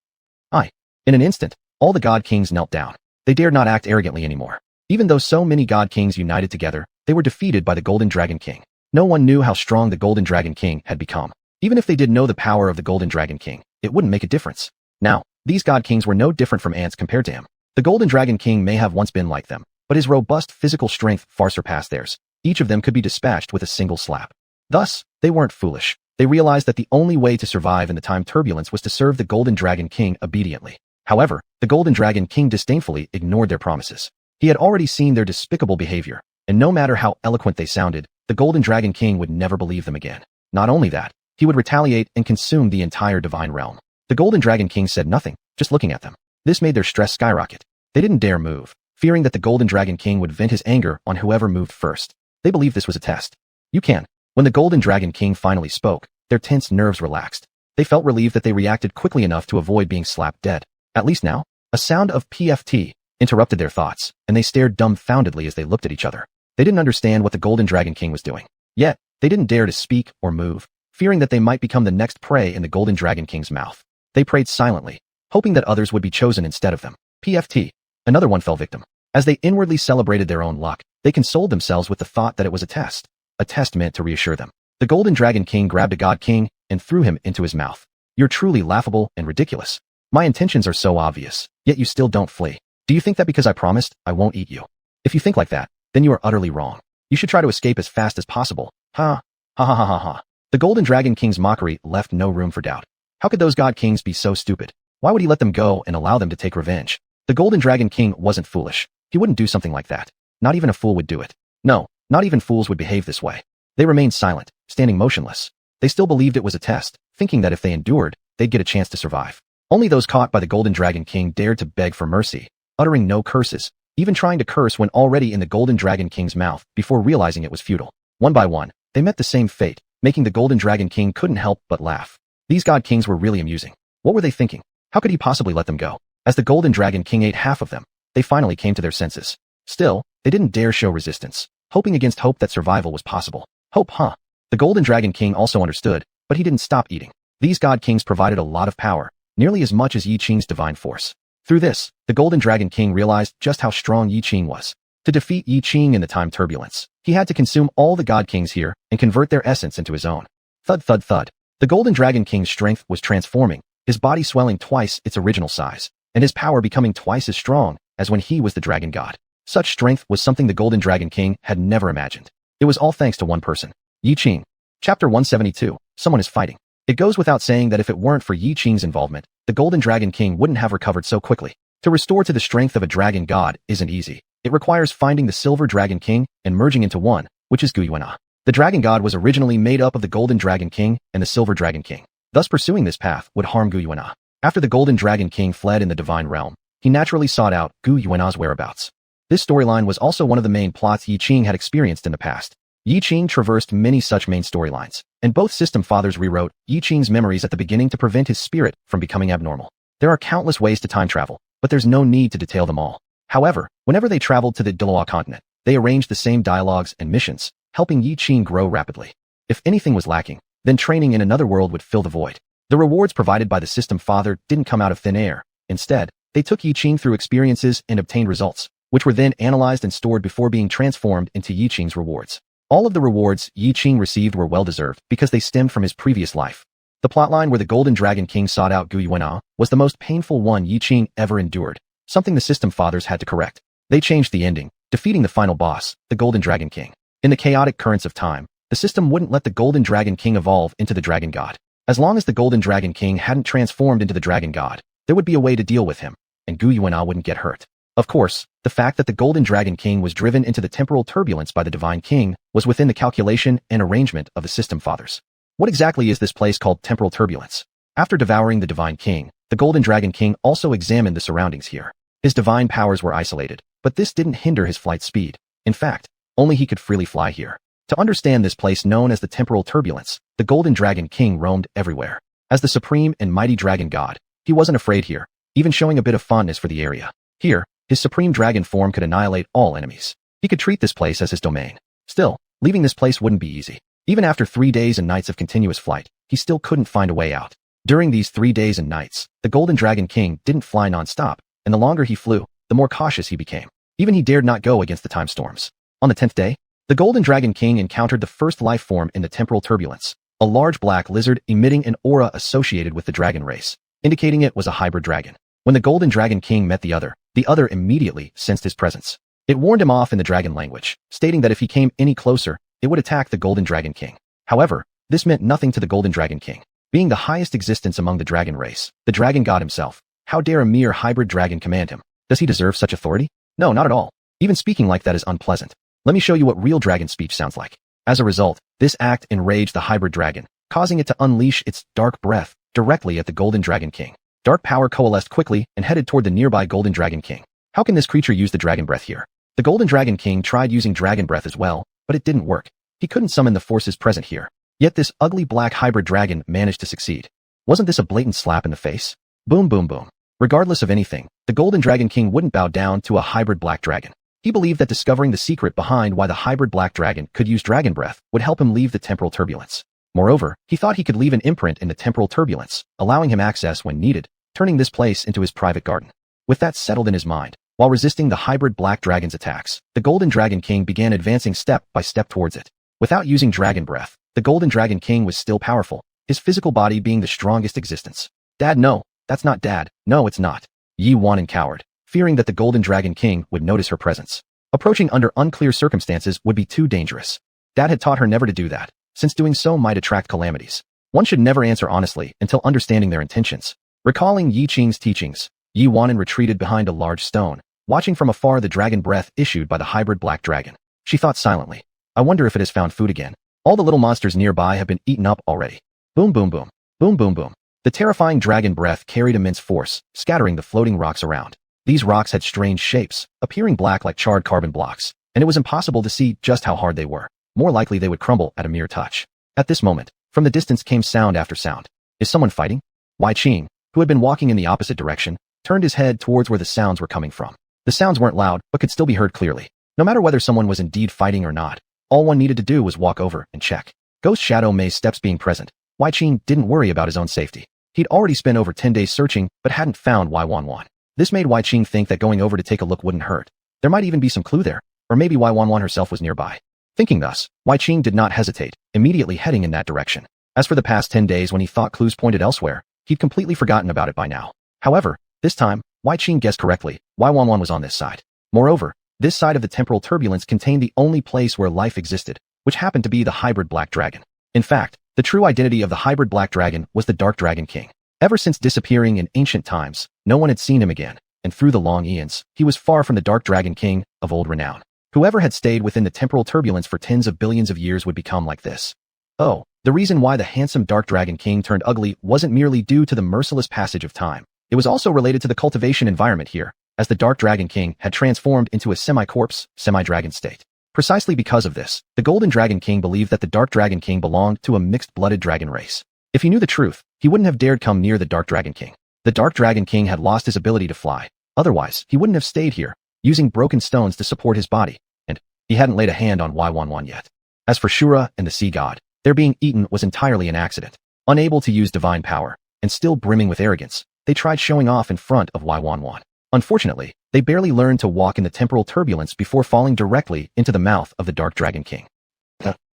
In an instant, all the god kings knelt down. They dared not act arrogantly anymore. Even though so many god kings united together, they were defeated by the Golden Dragon King. No one knew how strong the Golden Dragon King had become. Even if they did know the power of the Golden Dragon King, it wouldn't make a difference. Now, these god kings were no different from ants compared to him. The Golden Dragon King may have once been like them, but his robust physical strength far surpassed theirs. Each of them could be dispatched with a single slap. Thus, they weren't foolish. They realized that the only way to survive in the time turbulence was to serve the Golden Dragon King obediently. However, the Golden Dragon King disdainfully ignored their promises. He had already seen their despicable behavior, and no matter how eloquent they sounded, the Golden Dragon King would never believe them again. Not only that, he would retaliate and consume the entire divine realm. The Golden Dragon King said nothing, just looking at them. This made their stress skyrocket. They didn't dare move, fearing that the Golden Dragon King would vent his anger on whoever moved first. They believed this was a test. You can. When the Golden Dragon King finally spoke, their tense nerves relaxed. They felt relieved that they reacted quickly enough to avoid being slapped dead. At least now, a sound of PFT interrupted their thoughts, and they stared dumbfoundedly as they looked at each other. They didn't understand what the Golden Dragon King was doing. Yet, they didn't dare to speak or move, fearing that they might become the next prey in the Golden Dragon King's mouth. They prayed silently, hoping that others would be chosen instead of them. PFT. Another one fell victim. As they inwardly celebrated their own luck, they consoled themselves with the thought that it was a test. A test meant to reassure them. The Golden Dragon King grabbed a god king and threw him into his mouth. You're truly laughable and ridiculous. My intentions are so obvious, yet you still don't flee. Do you think that because I promised, I won't eat you? If you think like that, then you are utterly wrong. You should try to escape as fast as possible. Ha. Ha ha ha ha ha. The Golden Dragon King's mockery left no room for doubt. How could those god kings be so stupid? Why would he let them go and allow them to take revenge? The Golden Dragon King wasn't foolish. He wouldn't do something like that. Not even a fool would do it. No, not even fools would behave this way. They remained silent, standing motionless. They still believed it was a test, thinking that if they endured, they'd get a chance to survive. Only those caught by the Golden Dragon King dared to beg for mercy, uttering no curses, even trying to curse when already in the Golden Dragon King's mouth before realizing it was futile. One by one, they met the same fate, making the Golden Dragon King couldn't help but laugh. These god kings were really amusing. What were they thinking? How could he possibly let them go? As the Golden Dragon King ate half of them, they finally came to their senses. Still, they didn't dare show resistance, hoping against hope that survival was possible. Hope, huh? The Golden Dragon King also understood, but he didn't stop eating. These god kings provided a lot of power, nearly as much as Yiqing's divine force. Through this, the Golden Dragon King realized just how strong Yiqing was. To defeat Yiqing in the time turbulence, he had to consume all the god kings here and convert their essence into his own. Thud thud thud. The Golden Dragon King's strength was transforming, his body swelling twice its original size, and his power becoming twice as strong as when he was the dragon god. Such strength was something the Golden Dragon King had never imagined. It was all thanks to one person. Yiqing. Chapter 172. Someone is fighting. It goes without saying that if it weren't for Yiqing's involvement, the Golden Dragon King wouldn't have recovered so quickly. To restore to the strength of a dragon god isn't easy. It requires finding the Silver Dragon King and merging into one, which is xuanhuan. The Dragon God was originally made up of the Golden Dragon King and the Silver Dragon King. Thus pursuing this path would harm Gu Yuan'er. After the Golden Dragon King fled in the Divine Realm, he naturally sought out Gu Yuan'er's whereabouts. This storyline was also one of the main plots Yiqing had experienced in the past. Yiqing traversed many such main storylines, and both system fathers rewrote Yiqing's memories at the beginning to prevent his spirit from becoming abnormal. There are countless ways to time travel, but there's no need to detail them all. However, whenever they traveled to the Douluo continent, they arranged the same dialogues and missions, helping Yiqing grow rapidly. If anything was lacking, then training in another world would fill the void. The rewards provided by the system father didn't come out of thin air. Instead, they took Yiqing through experiences and obtained results, which were then analyzed and stored before being transformed into Yiqing's rewards. All of the rewards Yiqing received were well-deserved because they stemmed from his previous life. The plotline where the Golden Dragon King sought out Gu Yuan'er was the most painful one Yiqing ever endured, something the system fathers had to correct. They changed the ending, defeating the final boss, the Golden Dragon King. In the chaotic currents of time, the system wouldn't let the Golden Dragon King evolve into the Dragon God. As long as the Golden Dragon King hadn't transformed into the Dragon God, there would be a way to deal with him, and Gu Yuan'er wouldn't get hurt. Of course, the fact that the Golden Dragon King was driven into the temporal turbulence by the Divine King was within the calculation and arrangement of the system fathers. What exactly is this place called temporal turbulence? After devouring the Divine King, the Golden Dragon King also examined the surroundings here. His divine powers were isolated, but this didn't hinder his flight speed. In fact, only he could freely fly here. To understand this place known as the temporal turbulence, the Golden Dragon King roamed everywhere. As the supreme and mighty dragon god, he wasn't afraid here, even showing a bit of fondness for the area. Here, his supreme dragon form could annihilate all enemies. He could treat this place as his domain. Still, leaving this place wouldn't be easy. Even after 3 days and nights of continuous flight, he still couldn't find a way out. During these 3 days and nights, the Golden Dragon King didn't fly non-stop, and the longer he flew, the more cautious he became. Even he dared not go against the time storms. On the 10th day, the Golden Dragon King encountered the first life form in the temporal turbulence, a large black lizard emitting an aura associated with the dragon race, indicating it was a hybrid dragon. When the Golden Dragon King met the other immediately sensed his presence. It warned him off in the dragon language, stating that if he came any closer, it would attack the Golden Dragon King. However, this meant nothing to the Golden Dragon King. Being the highest existence among the dragon race, the dragon god himself, how dare a mere hybrid dragon command him? Does he deserve such authority? No, not at all. Even speaking like that is unpleasant. Let me show you what real dragon speech sounds like. As a result, this act enraged the hybrid dragon, causing it to unleash its dark breath directly at the Golden Dragon King. Dark power coalesced quickly and headed toward the nearby Golden Dragon King. How can this creature use the dragon breath here? The Golden Dragon King tried using dragon breath as well, but it didn't work. He couldn't summon the forces present here. Yet this ugly black hybrid dragon managed to succeed. Wasn't this a blatant slap in the face? Boom boom boom. Regardless of anything, the Golden Dragon King wouldn't bow down to a hybrid black dragon. He believed that discovering the secret behind why the hybrid black dragon could use dragon breath would help him leave the temporal turbulence. Moreover, he thought he could leave an imprint in the temporal turbulence, allowing him access when needed, turning this place into his private garden. With that settled in his mind, while resisting the hybrid black dragon's attacks, the Golden Dragon King began advancing step by step towards it. Without using dragon breath, the Golden Dragon King was still powerful, his physical body being the strongest existence. Dad, no, that's not Dad. No, it's not. Yiqing cowered, fearing that the Golden Dragon King would notice her presence. Approaching under unclear circumstances would be too dangerous. Dad had taught her never to do that, since doing so might attract calamities. One should never answer honestly until understanding their intentions. Recalling Yiqing's teachings, Yiqing retreated behind a large stone, watching from afar the dragon breath issued by the hybrid black dragon. She thought silently, I wonder if it has found food again. All the little monsters nearby have been eaten up already. Boom boom boom. Boom boom boom. The terrifying dragon breath carried immense force, scattering the floating rocks around. These rocks had strange shapes, appearing black like charred carbon blocks, and it was impossible to see just how hard they were. More likely they would crumble at a mere touch. At this moment, from the distance came sound after sound. Is someone fighting? Yiqing, who had been walking in the opposite direction, turned his head towards where the sounds were coming from. The sounds weren't loud, but could still be heard clearly. No matter whether someone was indeed fighting or not, all one needed to do was walk over and check. Ghost Shadow May's steps being present, Yiqing didn't worry about his own safety. He'd already spent over 10 days searching, but hadn't found xuanhuan. This made Yiqing think that going over to take a look wouldn't hurt. There might even be some clue there, or maybe xuanhuan herself was nearby. Thinking thus, Yiqing did not hesitate, immediately heading in that direction. As for the past 10 days when he thought clues pointed elsewhere, he'd completely forgotten about it by now. However, this time, Yiqing guessed correctly, xuanhuan was on this side. Moreover, this side of the temporal turbulence contained the only place where life existed, which happened to be the hybrid black dragon. In fact, the true identity of the hybrid black dragon was the Dark Dragon King. Ever since disappearing in ancient times, no one had seen him again, and through the long eons, he was far from the Dark Dragon King of old renown. Whoever had stayed within the temporal turbulence for tens of billions of years would become like this. Oh, the reason why the handsome Dark Dragon King turned ugly wasn't merely due to the merciless passage of time. It was also related to the cultivation environment here, as the Dark Dragon King had transformed into a semi-corpse, semi-dragon state. Precisely because of this, the Golden Dragon King believed that the Dark Dragon King belonged to a mixed-blooded dragon race. If he knew the truth, he wouldn't have dared come near the Dark Dragon King. The Dark Dragon King had lost his ability to fly. Otherwise, he wouldn't have stayed here, using broken stones to support his body, and he hadn't laid a hand on xuanhuan yet. As for Shura and the Sea God, their being eaten was entirely an accident. Unable to use divine power, and still brimming with arrogance, they tried showing off in front of xuanhuan. Unfortunately, they barely learned to walk in the temporal turbulence before falling directly into the mouth of the Dark Dragon King.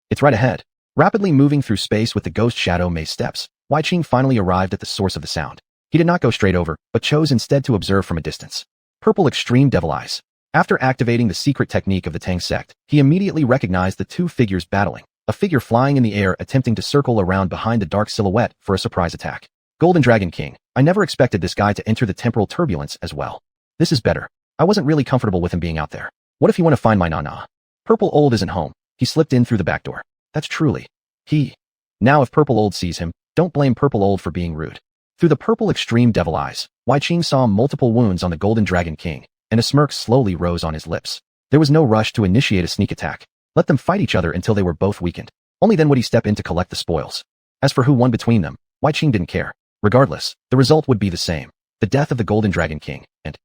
It's right ahead. Rapidly moving through space with the ghost shadow maze steps, Yiqing finally arrived at the source of the sound. He did not go straight over, but chose instead to observe from a distance. Purple extreme devil eyes. After activating the secret technique of the Tang sect, he immediately recognized the two figures battling, a figure flying in the air attempting to circle around behind the dark silhouette for a surprise attack. Golden Dragon King, I never expected this guy to enter the temporal turbulence as well. This is better. I wasn't really comfortable with him being out there. What if you want to find my Nana? Purple Old isn't home. He slipped in through the back door. That's truly. Now if Purple Old sees him, don't blame Purple Old for being rude. Through the purple extreme devil eyes, Yiqing saw multiple wounds on the Golden Dragon King, and a smirk slowly rose on his lips. There was no rush to initiate a sneak attack. Let them fight each other until they were both weakened. Only then would he step in to collect the spoils. As for who won between them, Yiqing didn't care. Regardless, the result would be the same. The death of the Golden Dragon King, and,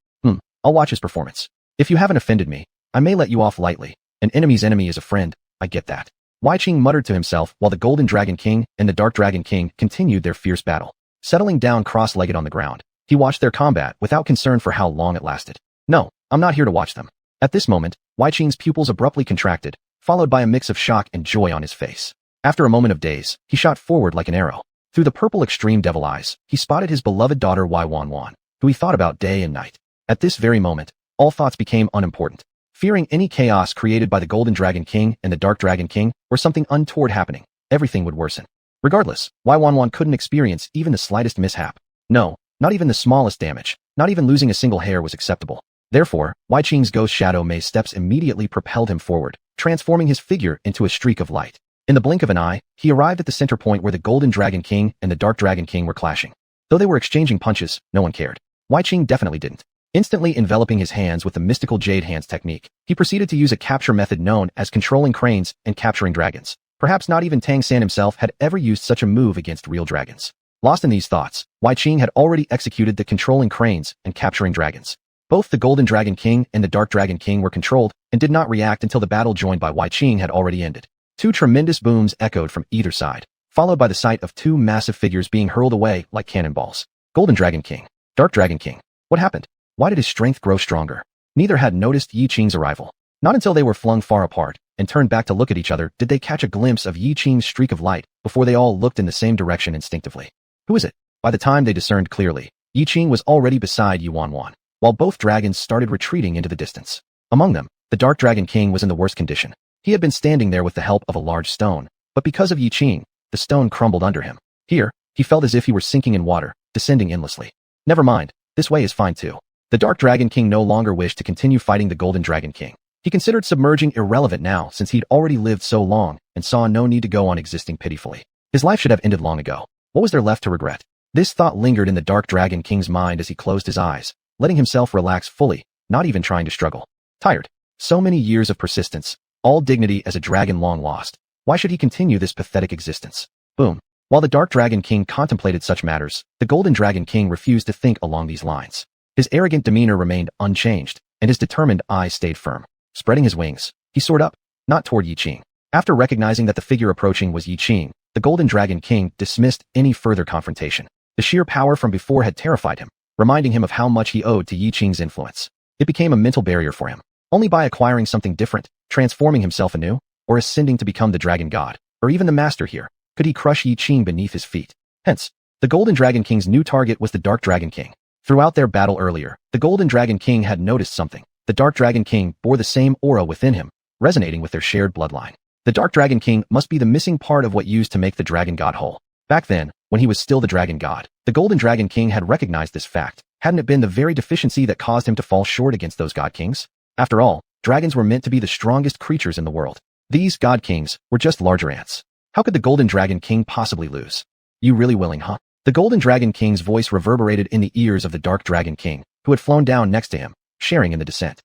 I'll watch his performance. If you haven't offended me, I may let you off lightly. An enemy's enemy is a friend, I get that. Yiqing muttered to himself while the Golden Dragon King and the Dark Dragon King continued their fierce battle. Settling down cross-legged on the ground, he watched their combat without concern for how long it lasted. No, I'm not here to watch them. At this moment, Yiqing's pupils abruptly contracted, followed by a mix of shock and joy on his face. After a moment of daze, he shot forward like an arrow. Through the purple extreme devil eyes, he spotted his beloved daughter xuanhuan, who he thought about day and night. At this very moment, all thoughts became unimportant. Fearing any chaos created by the Golden Dragon King and the Dark Dragon King, or something untoward happening, everything would worsen. Regardless, xuanhuan couldn't experience even the slightest mishap. No, not even the smallest damage. Not even losing a single hair was acceptable. Therefore, Yiqing's ghost shadow maze steps immediately propelled him forward, transforming his figure into a streak of light. In the blink of an eye, he arrived at the center point where the Golden Dragon King and the Dark Dragon King were clashing. Though they were exchanging punches, no one cared. Yiqing definitely didn't. Instantly enveloping his hands with the mystical Jade Hands technique, he proceeded to use a capture method known as controlling cranes and capturing dragons. Perhaps not even Tangan himself had ever used such a move against real dragons. Lost in these thoughts, Yiqing had already executed the controlling cranes and capturing dragons. Both the Golden Dragon King and the Dark Dragon King were controlled and did not react until the battle joined by Yiqing had already ended. Two tremendous booms echoed from either side, followed by the sight of two massive figures being hurled away like cannonballs. Golden Dragon King. Dark Dragon King. What happened? Why did his strength grow stronger? Neither had noticed Yiqing's arrival. Not until they were flung far apart and turned back to look at each other did they catch a glimpse of Yiqing's streak of light before they all looked in the same direction instinctively. Who is it? By the time they discerned clearly, Yiqing was already beside xuanhuan, while both dragons started retreating into the distance. Among them, the Dark Dragon King was in the worst condition. He had been standing there with the help of a large stone, but because of Yiqing, the stone crumbled under him. Here, he felt as if he were sinking in water, descending endlessly. Never mind, this way is fine too. The Dark Dragon King no longer wished to continue fighting the Golden Dragon King. He considered submerging irrelevant now since he'd already lived so long and saw no need to go on existing pitifully. His life should have ended long ago. What was there left to regret? This thought lingered in the Dark Dragon King's mind as he closed his eyes, letting himself relax fully, not even trying to struggle. Tired. So many years of persistence, all dignity as a dragon long lost. Why should he continue this pathetic existence? Boom. While the Dark Dragon King contemplated such matters, the Golden Dragon King refused to think along these lines. His arrogant demeanor remained unchanged, and his determined eyes stayed firm. Spreading his wings, he soared up, not toward Yiqing. After recognizing that the figure approaching was Yiqing, the Golden Dragon King dismissed any further confrontation. The sheer power from before had terrified him, reminding him of how much he owed to Yiqing's influence. It became a mental barrier for him. Only by acquiring something different, transforming himself anew, or ascending to become the Dragon God, or even the Master here, could he crush Yiqing beneath his feet. Hence, the Golden Dragon King's new target was the Dark Dragon King. Throughout their battle earlier, the Golden Dragon King had noticed something. The Dark Dragon King bore the same aura within him, resonating with their shared bloodline. The Dark Dragon King must be the missing part of what used to make the Dragon God whole. Back then, when he was still the Dragon God, the Golden Dragon King had recognized this fact. Hadn't it been the very deficiency that caused him to fall short against those God Kings? After all, Dragons were meant to be the strongest creatures in the world. These god kings were just larger ants. How could the Golden Dragon King possibly lose? You really willing, huh? The Golden Dragon King's voice reverberated in the ears of the Dark Dragon King, who had flown down next to him, sharing in the descent.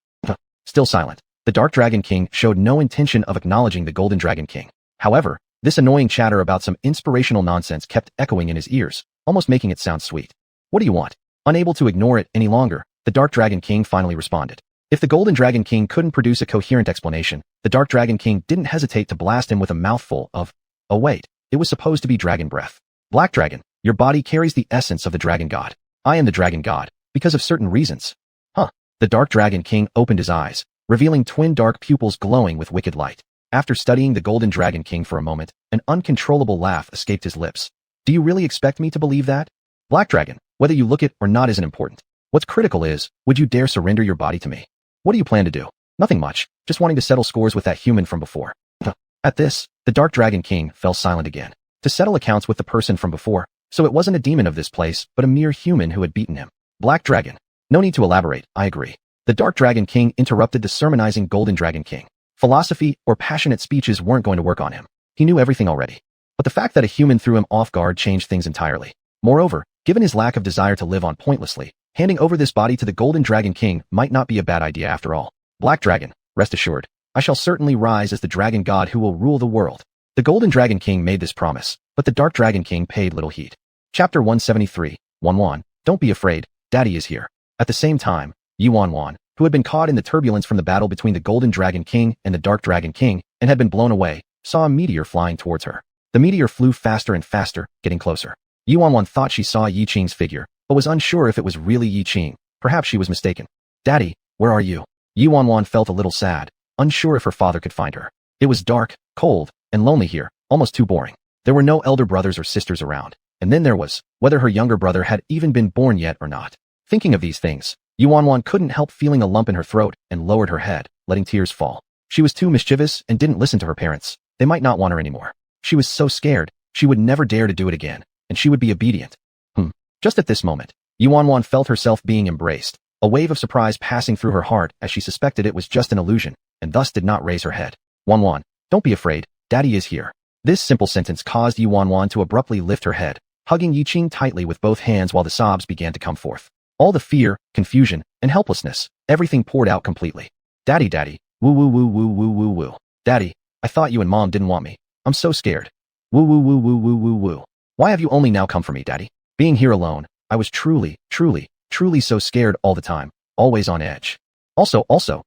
Still silent, the Dark Dragon King showed no intention of acknowledging the Golden Dragon King. However, this annoying chatter about some inspirational nonsense kept echoing in his ears, almost making it sound sweet. What do you want? Unable to ignore it any longer, the Dark Dragon King finally responded. If the Golden Dragon King couldn't produce a coherent explanation, the Dark Dragon King didn't hesitate to blast him with a mouthful of, oh wait, it was supposed to be dragon breath. Black Dragon, your body carries the essence of the Dragon God. I am the Dragon God, because of certain reasons. Huh. The Dark Dragon King opened his eyes, revealing twin dark pupils glowing with wicked light. After studying the Golden Dragon King for a moment, an uncontrollable laugh escaped his lips. Do you really expect me to believe that? Black Dragon, whether you look it or not isn't important. What's critical is, would you dare surrender your body to me? What do you plan to do? Nothing much, just wanting to settle scores with that human from before. At this, the Dark Dragon King fell silent again. To settle accounts with the person from before, so it wasn't a demon of this place, but a mere human who had beaten him. Black Dragon. No need to elaborate, I agree. The Dark Dragon King interrupted the sermonizing Golden Dragon King. Philosophy or passionate speeches weren't going to work on him. He knew everything already. But the fact that a human threw him off guard changed things entirely. Moreover, given his lack of desire to live on pointlessly, handing over this body to the Golden Dragon King might not be a bad idea after all. Black Dragon, rest assured, I shall certainly rise as the Dragon God who will rule the world. The Golden Dragon King made this promise, but the Dark Dragon King paid little heed. Chapter 173, Xuanhuan, don't be afraid, Daddy is here. At the same time, xuanhuan, who had been caught in the turbulence from the battle between the Golden Dragon King and the Dark Dragon King and had been blown away, saw a meteor flying towards her. The meteor flew faster and faster, getting closer. Xuanhuan thought she saw Yiqing's figure, but was unsure if it was really Yiqing. Perhaps she was mistaken. Daddy, where are you? Xuanhuan felt a little sad, unsure if her father could find her. It was dark, cold, and lonely here, almost too boring. There were no elder brothers or sisters around, and then there was, whether her younger brother had even been born yet or not. Thinking of these things, Xuanhuan couldn't help feeling a lump in her throat and lowered her head, letting tears fall. She was too mischievous and didn't listen to her parents. They might not want her anymore. She was so scared, she would never dare to do it again, and she would be obedient. Just at this moment, Xuanhuan felt herself being embraced, a wave of surprise passing through her heart as she suspected it was just an illusion, and thus did not raise her head. Xuanhuan, don't be afraid, Daddy is here. This simple sentence caused Xuanhuan to abruptly lift her head, hugging Yiqing tightly with both hands while the sobs began to come forth. All the fear, confusion, and helplessness, everything poured out completely. Daddy, Daddy, woo woo woo woo woo woo woo. Daddy, I thought you and Mom didn't want me. I'm so scared. Woo woo woo woo woo woo woo. Why have you only now come for me, Daddy? Being here alone, I was truly so scared all the time, always on edge. Also,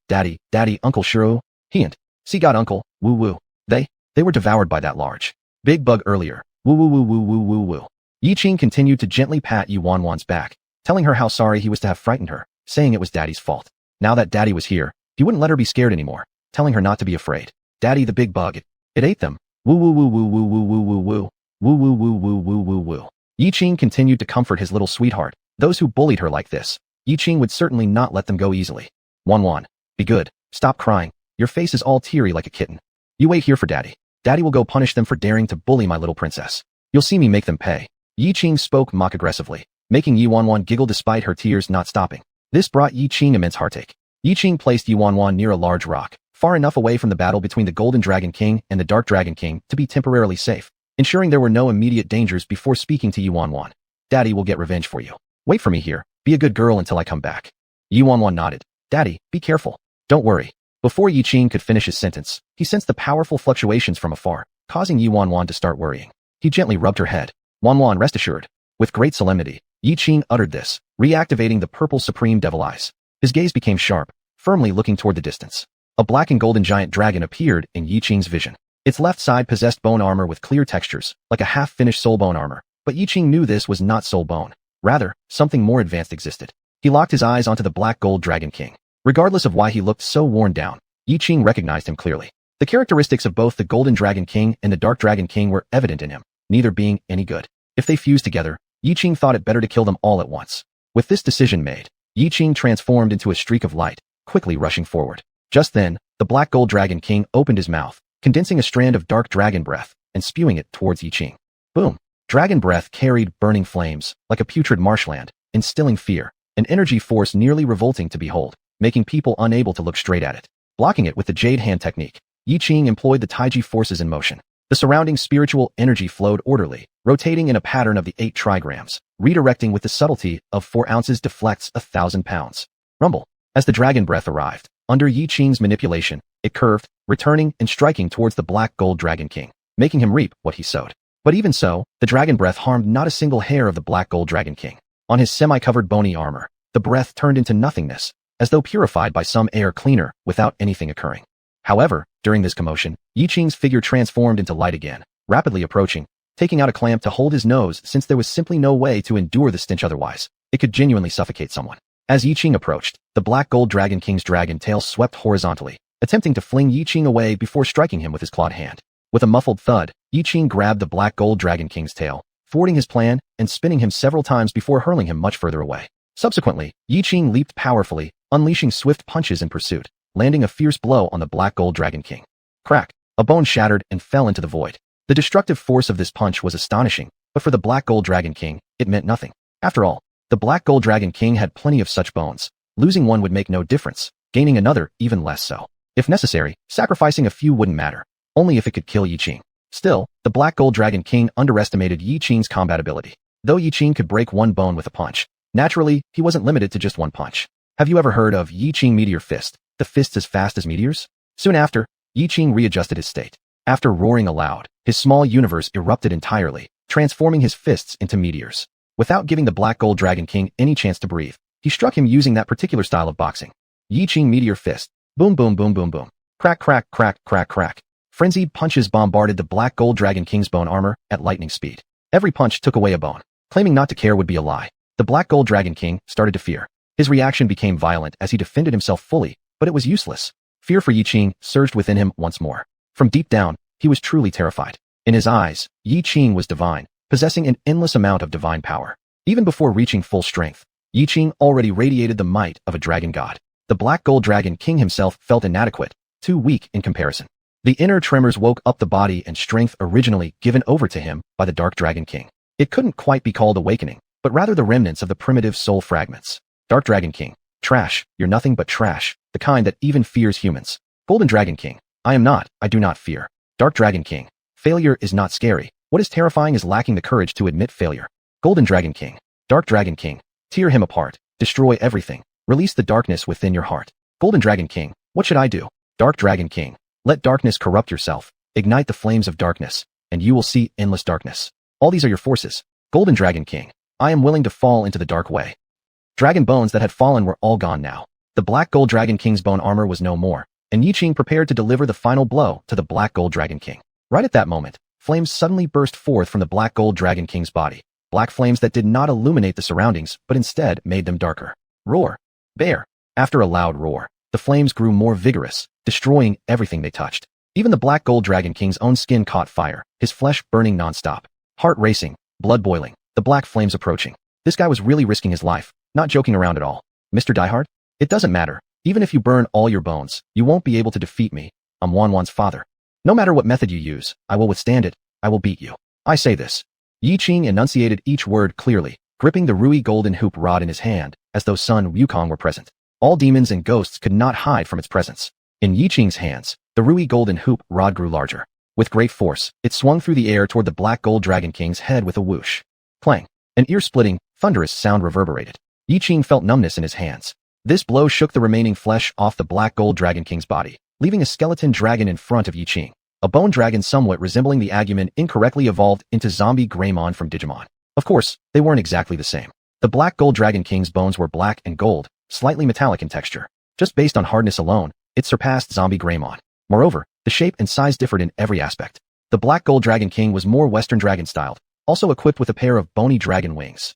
Daddy, Uncle Shiro, he and see God Uncle, woo woo. They were devoured by that large, big bug earlier, woo woo woo woo woo woo woo. Yiqing continued to gently pat Xuanhuan's back, telling her how sorry he was to have frightened her, saying it was Daddy's fault. Now that Daddy was here, he wouldn't let her be scared anymore, telling her not to be afraid. Daddy the big bug, it ate them. Woo woo woo woo woo woo woo woo woo. Woo woo woo woo woo woo woo. Yiqing continued to comfort his little sweetheart. Those who bullied her like this, Yiqing would certainly not let them go easily. Xuanhuan, be good, stop crying, your face is all teary like a kitten. You wait here for Daddy. Daddy will go punish them for daring to bully my little princess. You'll see me make them pay. Yiqing spoke mock-aggressively, making Xuanhuan giggle despite her tears not stopping. This brought Yiqing immense heartache. Yiqing placed Xuanhuan near a large rock, far enough away from the battle between the Golden Dragon King and the Dark Dragon King to be temporarily safe, ensuring there were no immediate dangers before speaking to Xuanhuan. Daddy will get revenge for you. Wait for me here. Be a good girl until I come back. Xuanhuan nodded. Daddy, be careful. Don't worry. Before Yiqing could finish his sentence, he sensed the powerful fluctuations from afar, causing Xuanhuan to start worrying. He gently rubbed her head. Xuanhuan, rest assured. With great solemnity, Yiqing uttered this, reactivating the purple supreme devil eyes. His gaze became sharp, firmly looking toward the distance. A black and golden giant dragon appeared in Yiqing's vision. Its left side possessed bone armor with clear textures, like a half-finished soul bone armor, but Yiqing knew this was not soul bone. Rather, something more advanced existed. He locked his eyes onto the black gold dragon king. Regardless of why he looked so worn down, Yiqing recognized him clearly. The characteristics of both the Golden Dragon King and the Dark Dragon King were evident in him, neither being any good. If they fused together, Yiqing thought it better to kill them all at once. With this decision made, Yiqing transformed into a streak of light, quickly rushing forward. Just then, the Black Gold Dragon King opened his mouth, condensing a strand of dark dragon breath, and spewing it towards Yiqing. Boom! Dragon breath carried burning flames, like a putrid marshland, instilling fear, an energy force nearly revolting to behold, making people unable to look straight at it. blocking it with the Jade Hand technique. Yiqing employed the Taiji forces in motion. The surrounding spiritual energy flowed orderly, rotating in a pattern of the 8 trigrams, redirecting with the subtlety of 4 ounces deflects 1,000 pounds. Rumble. As the dragon breath arrived, under Yiqing's manipulation, it curved, returning and striking towards the black gold dragon king, making him reap what he sowed. But even so, the dragon breath harmed not a single hair of the black gold dragon king. On his semi-covered bony armor, the breath turned into nothingness, as though purified by some air cleaner without anything occurring. However, during this commotion, Yiqing's figure transformed into light again, rapidly approaching, taking out a clamp to hold his nose since there was simply no way to endure the stench otherwise. It could genuinely suffocate someone. As Yiqing approached, the black gold dragon king's dragon tail swept horizontally, attempting to fling Yiqing away before striking him with his clawed hand. With a muffled thud, Yiqing grabbed the black gold dragon king's tail, thwarting his plan and spinning him several times before hurling him much further away. Subsequently, Yiqing leaped powerfully, unleashing swift punches in pursuit, landing a fierce blow on the black gold dragon king. Crack! A bone shattered and fell into the void. The destructive force of this punch was astonishing, but for the black gold dragon king, it meant nothing. After all, the black gold dragon king had plenty of such bones. Losing one would make no difference, gaining another even less so. If necessary, sacrificing a few wouldn't matter, only if it could kill Yiqing. Still, the black gold dragon king underestimated Yiqing's combat ability. Though Yiqing could break one bone with a punch, naturally, he wasn't limited to just one punch. Have you ever heard of Yiqing Meteor Fist, the fists as fast as meteors? Soon after, Yiqing readjusted his state. After roaring aloud, his small universe erupted entirely, transforming his fists into meteors. Without giving the black gold dragon king any chance to breathe, he struck him using that particular style of boxing. Yiqing Meteor Fist. Boom boom boom boom boom. Crack crack crack crack crack. Frenzied punches bombarded the black gold dragon king's bone armor at lightning speed. Every punch took away a bone. Claiming not to care would be a lie. The black gold dragon king started to fear. His reaction became violent as he defended himself fully, but it was useless. Fear for Yiqing surged within him once more. From deep down, he was truly terrified. In his eyes, Yiqing was divine, possessing an endless amount of divine power. Even before reaching full strength, Yiqing already radiated the might of a dragon god. The black gold dragon king himself felt inadequate, too weak in comparison. The inner tremors woke up the body and strength originally given over to him by the dark dragon king. It couldn't quite be called awakening, but rather the remnants of the primitive soul fragments. Dark dragon king. Trash, you're nothing but trash, the kind that even fears humans. Golden dragon king. I do not fear. Dark dragon king. Failure is not scary. What is terrifying is lacking the courage to admit failure. Golden dragon king. Dark dragon king. Tear him apart. Destroy everything. Release the darkness within your heart. Golden dragon king. What should I do? Dark dragon king. Let darkness corrupt yourself. Ignite the flames of darkness, and you will see endless darkness. All these are your forces. Golden dragon king. I am willing to fall into the dark way. Dragon bones that had fallen were all gone now. The black gold dragon king's bone armor was no more, and Yiqing prepared to deliver the final blow to the black gold dragon king. Right at that moment, flames suddenly burst forth from the black gold dragon king's body. Black flames that did not illuminate the surroundings, but instead made them darker. Roar. Bear. After a loud roar, the flames grew more vigorous, destroying everything they touched. Even the black gold dragon king's own skin caught fire, his flesh burning nonstop. Heart racing, blood boiling, the black flames approaching. This guy was really risking his life, not joking around at all. Mr. Diehard? It doesn't matter. Even if you burn all your bones, you won't be able to defeat me. I'm Xuanhuan's father. No matter what method you use, I will withstand it. I will beat you. I say this. Yiqing enunciated each word clearly, gripping the Rui golden hoop rod in his hand, as though Sun Wukong were present. All demons and ghosts could not hide from its presence. In Yiqing's hands, the Rui golden hoop rod grew larger. With great force, it swung through the air toward the black gold dragon king's head with a whoosh. Clang. An ear-splitting, thunderous sound reverberated. Yiqing felt numbness in his hands. This blow shook the remaining flesh off the black gold dragon king's body, leaving a skeleton dragon in front of Yiqing. A bone dragon somewhat resembling the Agumon incorrectly evolved into zombie Greymon from Digimon. Of course, they weren't exactly the same. The black gold dragon king's bones were black and gold, slightly metallic in texture. Just based on hardness alone, it surpassed zombie Greymon. Moreover, the shape and size differed in every aspect. The black gold dragon king was more Western dragon-styled, also equipped with a pair of bony dragon wings.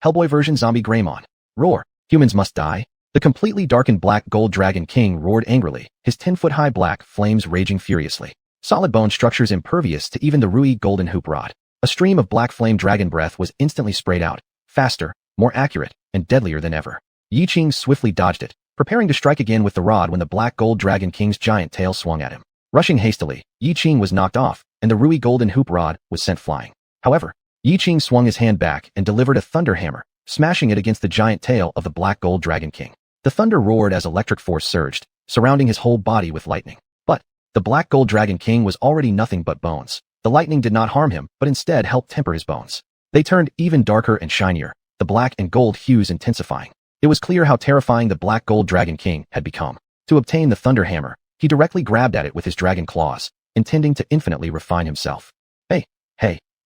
Hellboy version zombie Greymon. Roar. Humans must die. The completely darkened black gold dragon king roared angrily, his 10-foot-high black flames raging furiously. Solid bone structures impervious to even the Rui golden hoop rod. A stream of black flame dragon breath was instantly sprayed out, faster, more accurate, and deadlier than ever. Yiqing swiftly dodged it, preparing to strike again with the rod when the black gold dragon king's giant tail swung at him. Rushing hastily, Yiqing was knocked off, and the Rui golden hoop rod was sent flying. However, Yiqing swung his hand back and delivered a thunder hammer, smashing it against the giant tail of the black gold dragon king. The thunder roared as electric force surged, surrounding his whole body with lightning. But the Black Gold Dragon King was already nothing but bones. The lightning did not harm him, but instead helped temper his bones. They turned even darker and shinier, the black and gold hues intensifying. It was clear how terrifying the Black Gold Dragon King had become. To obtain the Thunder Hammer, he directly grabbed at it with his dragon claws, intending to infinitely refine himself.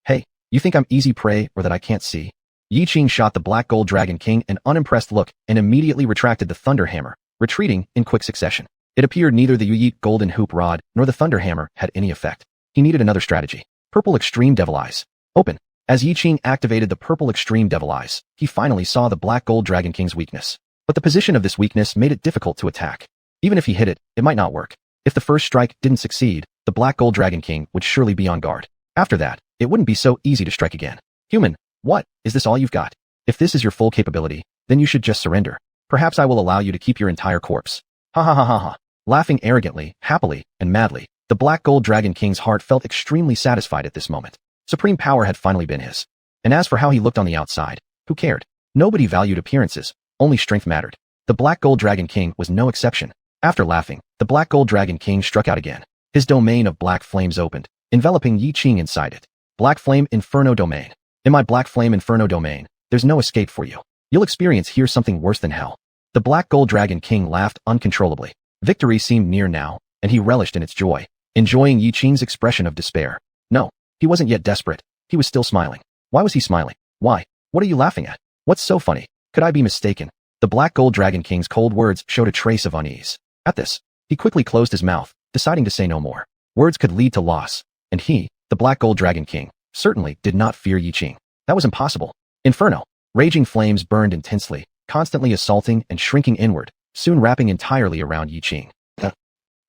Hey, you think I'm easy prey or that I can't see? Yiqing shot the Black Gold Dragon King an unimpressed look and immediately retracted the Thunder Hammer, retreating in quick succession. It appeared neither the Yiqing Golden Hoop Rod nor the Thunder Hammer had any effect. He needed another strategy. Purple Extreme Devil Eyes. Open. As Yiqing activated the Purple Extreme Devil Eyes, he finally saw the Black Gold Dragon King's weakness. But the position of this weakness made it difficult to attack. Even if he hit it, it might not work. If the first strike didn't succeed, the Black Gold Dragon King would surely be on guard. After that, it wouldn't be so easy to strike again. Human, what? Is this all you've got? If this is your full capability, then you should just surrender. Perhaps I will allow you to keep your entire corpse. Ha ha ha ha ha. Laughing arrogantly, happily, and madly, the Black Gold Dragon King's heart felt extremely satisfied at this moment. Supreme power had finally been his. And as for how he looked on the outside, who cared? Nobody valued appearances, only strength mattered. The Black Gold Dragon King was no exception. After laughing, the Black Gold Dragon King struck out again. His domain of black flames opened, enveloping Yiqing inside it. Black Flame Inferno Domain. In my Black Flame Inferno Domain, there's no escape for you. You'll experience here something worse than hell. The Black Gold Dragon King laughed uncontrollably. Victory seemed near now, and he relished in its joy, enjoying Yiqing's expression of despair. No, he wasn't yet desperate. He was still smiling. Why was he smiling? Why? What are you laughing at? What's so funny? Could I be mistaken? The Black Gold Dragon King's cold words showed a trace of unease. At this, he quickly closed his mouth, deciding to say no more. Words could lead to loss, and he, the Black Gold Dragon King, certainly did not fear Yiqing. That was impossible. Inferno. Raging flames burned intensely, constantly assaulting and shrinking inward, soon wrapping entirely around Yiqing.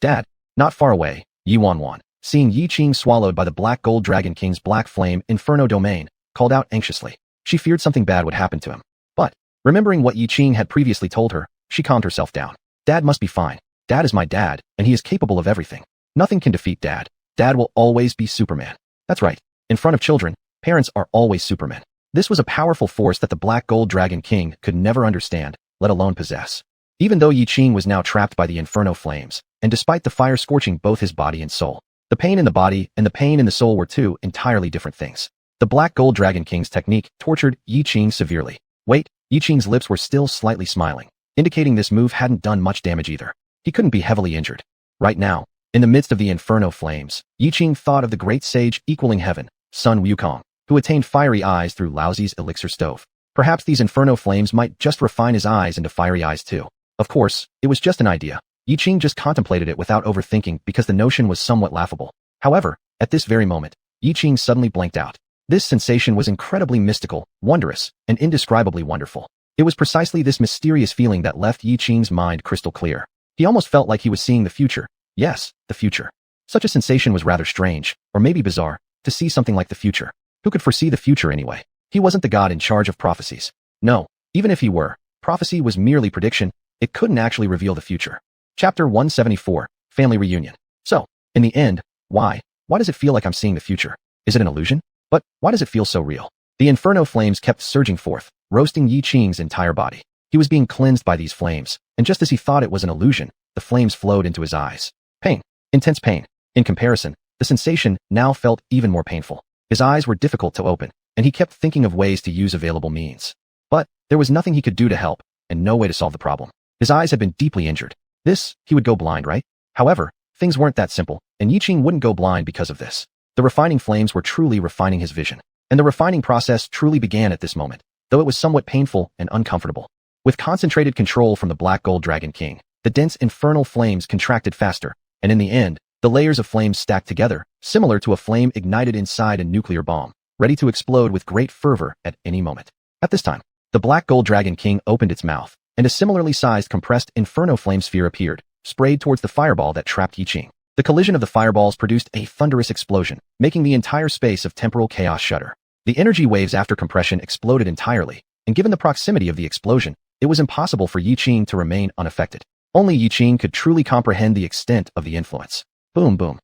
Dad. Not far away, Xuanhuan, seeing Yiqing swallowed by the Black Gold Dragon King's Black Flame Inferno Domain, called out anxiously. She feared something bad would happen to him. But, remembering what Yiqing had previously told her, she calmed herself down. Dad must be fine. Dad is my dad, and he is capable of everything. Nothing can defeat Dad. Dad will always be Superman. That's right. In front of children, parents are always Supermen. This was a powerful force that the Black Gold Dragon King could never understand, let alone possess. Even though Yiqing was now trapped by the inferno flames, and despite the fire scorching both his body and soul, the pain in the body and the pain in the soul were two entirely different things. The Black Gold Dragon King's technique tortured Yiqing severely. Wait, Yiqing's lips were still slightly smiling, indicating this move hadn't done much damage either. He couldn't be heavily injured. Right now, in the midst of the inferno flames, Yiqing thought of the great sage equaling heaven, Sun Wukong, who attained fiery eyes through Laozi's elixir stove. Perhaps these inferno flames might just refine his eyes into fiery eyes too. Of course, it was just an idea. Yiqing just contemplated it without overthinking because the notion was somewhat laughable. However, at this very moment, Yiqing suddenly blanked out. This sensation was incredibly mystical, wondrous, and indescribably wonderful. It was precisely this mysterious feeling that left Yiqing's mind crystal clear. He almost felt like he was seeing the future. Yes, the future. Such a sensation was rather strange, or maybe bizarre, to see something like the future. Who could foresee the future anyway? He wasn't the god in charge of prophecies. No, even if he were, prophecy was merely prediction. It couldn't actually reveal the future. Chapter 174, Family Reunion. So, in the end, why does it feel like I'm seeing the future? Is it an illusion? But why does it feel so real? The inferno flames kept surging forth, roasting Yiqing's entire body. He was being cleansed by these flames, and just as he thought it was an illusion, the flames flowed into his eyes. Pain. Intense pain. In comparison, the sensation now felt even more painful. His eyes were difficult to open, and he kept thinking of ways to use available means. But there was nothing he could do to help, and no way to solve the problem. His eyes had been deeply injured. He would go blind, right? However, things weren't that simple, and Yiqing wouldn't go blind because of this. The refining flames were truly refining his vision, and the refining process truly began at this moment, though it was somewhat painful and uncomfortable. With concentrated control from the Black Gold Dragon King, the dense infernal flames contracted faster, and in the end, the layers of flames stacked together, similar to a flame ignited inside a nuclear bomb, ready to explode with great fervor at any moment. At this time, the Black Gold Dragon King opened its mouth, and a similarly sized compressed inferno flame sphere appeared, sprayed towards the fireball that trapped Yiqing. The collision of the fireballs produced a thunderous explosion, making the entire space of temporal chaos shudder. The energy waves after compression exploded entirely, and given the proximity of the explosion, it was impossible for Yiqing to remain unaffected. Only Yiqing could truly comprehend the extent of the influence. Boom boom.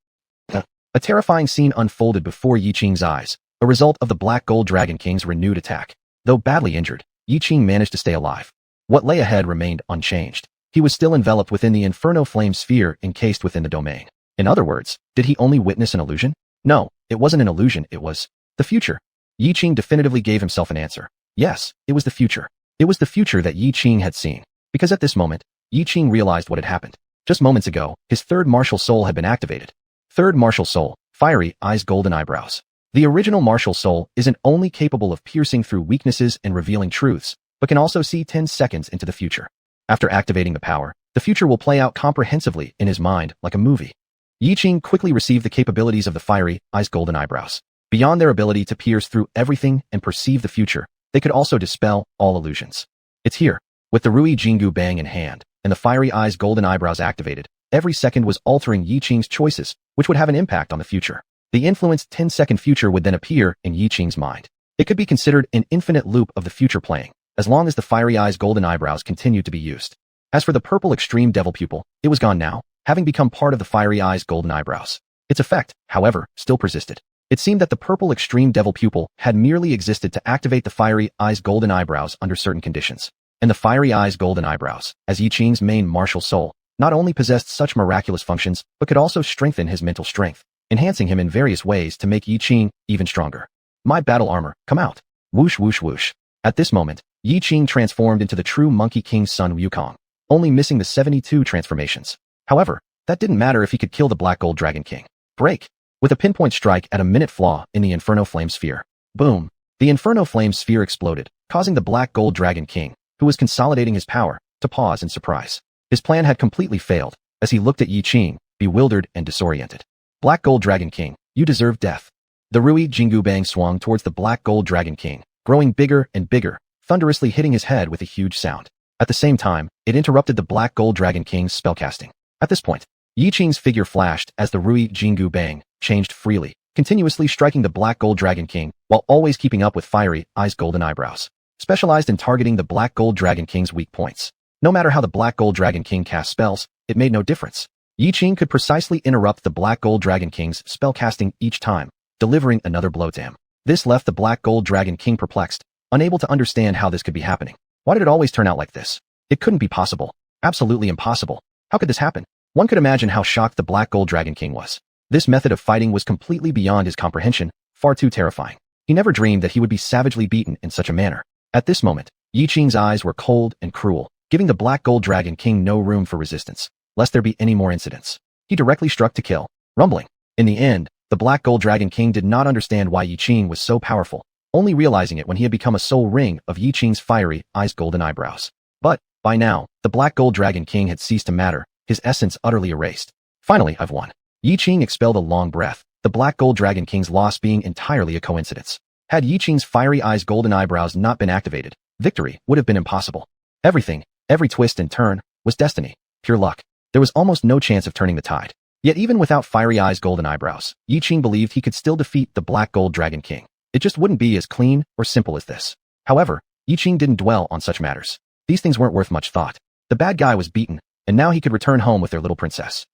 A terrifying scene unfolded before Yiqing's eyes, a result of the Black Gold Dragon King's renewed attack. Though badly injured, Yiqing managed to stay alive. What lay ahead remained unchanged. He was still enveloped within the inferno flame sphere encased within the domain. In other words, did he only witness an illusion? No, it wasn't an illusion, it was the future. Yiqing definitively gave himself an answer. Yes, it was the future. It was the future that Yiqing had seen. Because at this moment, Yiqing realized what had happened. Just moments ago, his third martial soul had been activated. Third martial soul, fiery eyes, golden eyebrows. The original martial soul isn't only capable of piercing through weaknesses and revealing truths, but can also see 10 seconds into the future. After activating the power, the future will play out comprehensively in his mind like a movie. Yiqing quickly received the capabilities of the fiery eyes, golden eyebrows. Beyond their ability to pierce through everything and perceive the future, they could also dispel all illusions. It's here. With the Rui Jingu Bang in hand, and the fiery eyes, golden eyebrows activated, every second was altering Yiqing's choices, which would have an impact on the future. The influenced 10-second future would then appear in Yiqing's mind. It could be considered an infinite loop of the future playing, as long as the fiery eyes, golden eyebrows continued to be used. As for the purple extreme devil pupil, it was gone now, having become part of the fiery eyes, golden eyebrows. Its effect, however, still persisted. It seemed that the purple extreme devil pupil had merely existed to activate the fiery eyes, golden eyebrows under certain conditions. And the fiery eyes, golden eyebrows, as Yiqing's main martial soul, not only possessed such miraculous functions, but could also strengthen his mental strength, enhancing him in various ways to make Yiqing even stronger. My battle armor, come out. Whoosh whoosh whoosh. At this moment, Yiqing transformed into the true Monkey King's son Wukong, only missing the 72 transformations. However, that didn't matter if he could kill the Black Gold Dragon King. Break! With a pinpoint strike at a minute flaw in the Inferno Flame Sphere. Boom! The Inferno Flame Sphere exploded, causing the Black Gold Dragon King, who was consolidating his power, to pause in surprise. His plan had completely failed, as he looked at Yiqing, bewildered and disoriented. Black Gold Dragon King, you deserve death. The Rui Jingu Bang swung towards the Black Gold Dragon King, growing bigger and bigger, thunderously hitting his head with a huge sound. At the same time, it interrupted the Black Gold Dragon King's spellcasting. At this point, Yiqing's figure flashed as the Rui Jingu Bang changed freely, continuously striking the Black Gold Dragon King, while always keeping up with fiery eyes, golden eyebrows. Specialized in targeting the Black Gold Dragon King's weak points. No matter how the Black Gold Dragon King cast spells, it made no difference. Yiqing could precisely interrupt the Black Gold Dragon King's spellcasting each time, delivering another blow to him. This left the Black Gold Dragon King perplexed, unable to understand how this could be happening. Why did it always turn out like this? It couldn't be possible. Absolutely impossible. How could this happen? One could imagine how shocked the Black Gold Dragon King was. This method of fighting was completely beyond his comprehension, far too terrifying. He never dreamed that he would be savagely beaten in such a manner. At this moment, Yiqing's eyes were cold and cruel, giving the Black Gold Dragon King no room for resistance, lest there be any more incidents. He directly struck to kill, rumbling. In the end, the Black Gold Dragon King did not understand why Yiqing was so powerful, only realizing it when he had become a soul ring of Yiqing's fiery eyes, golden eyebrows. But, by now, the Black Gold Dragon King had ceased to matter, his essence utterly erased. Finally, I've won. Yiqing expelled a long breath, the Black Gold Dragon King's loss being entirely a coincidence. Had Yiqing's fiery eyes, golden eyebrows not been activated, victory would have been impossible. Everything, every twist and turn, was destiny, pure luck. There was almost no chance of turning the tide. Yet even without fiery eyes, golden eyebrows, Yiqing believed he could still defeat the Black Gold Dragon King. It just wouldn't be as clean or simple as this. However, Yiqing didn't dwell on such matters. These things weren't worth much thought. The bad guy was beaten, and now he could return home with their little princess.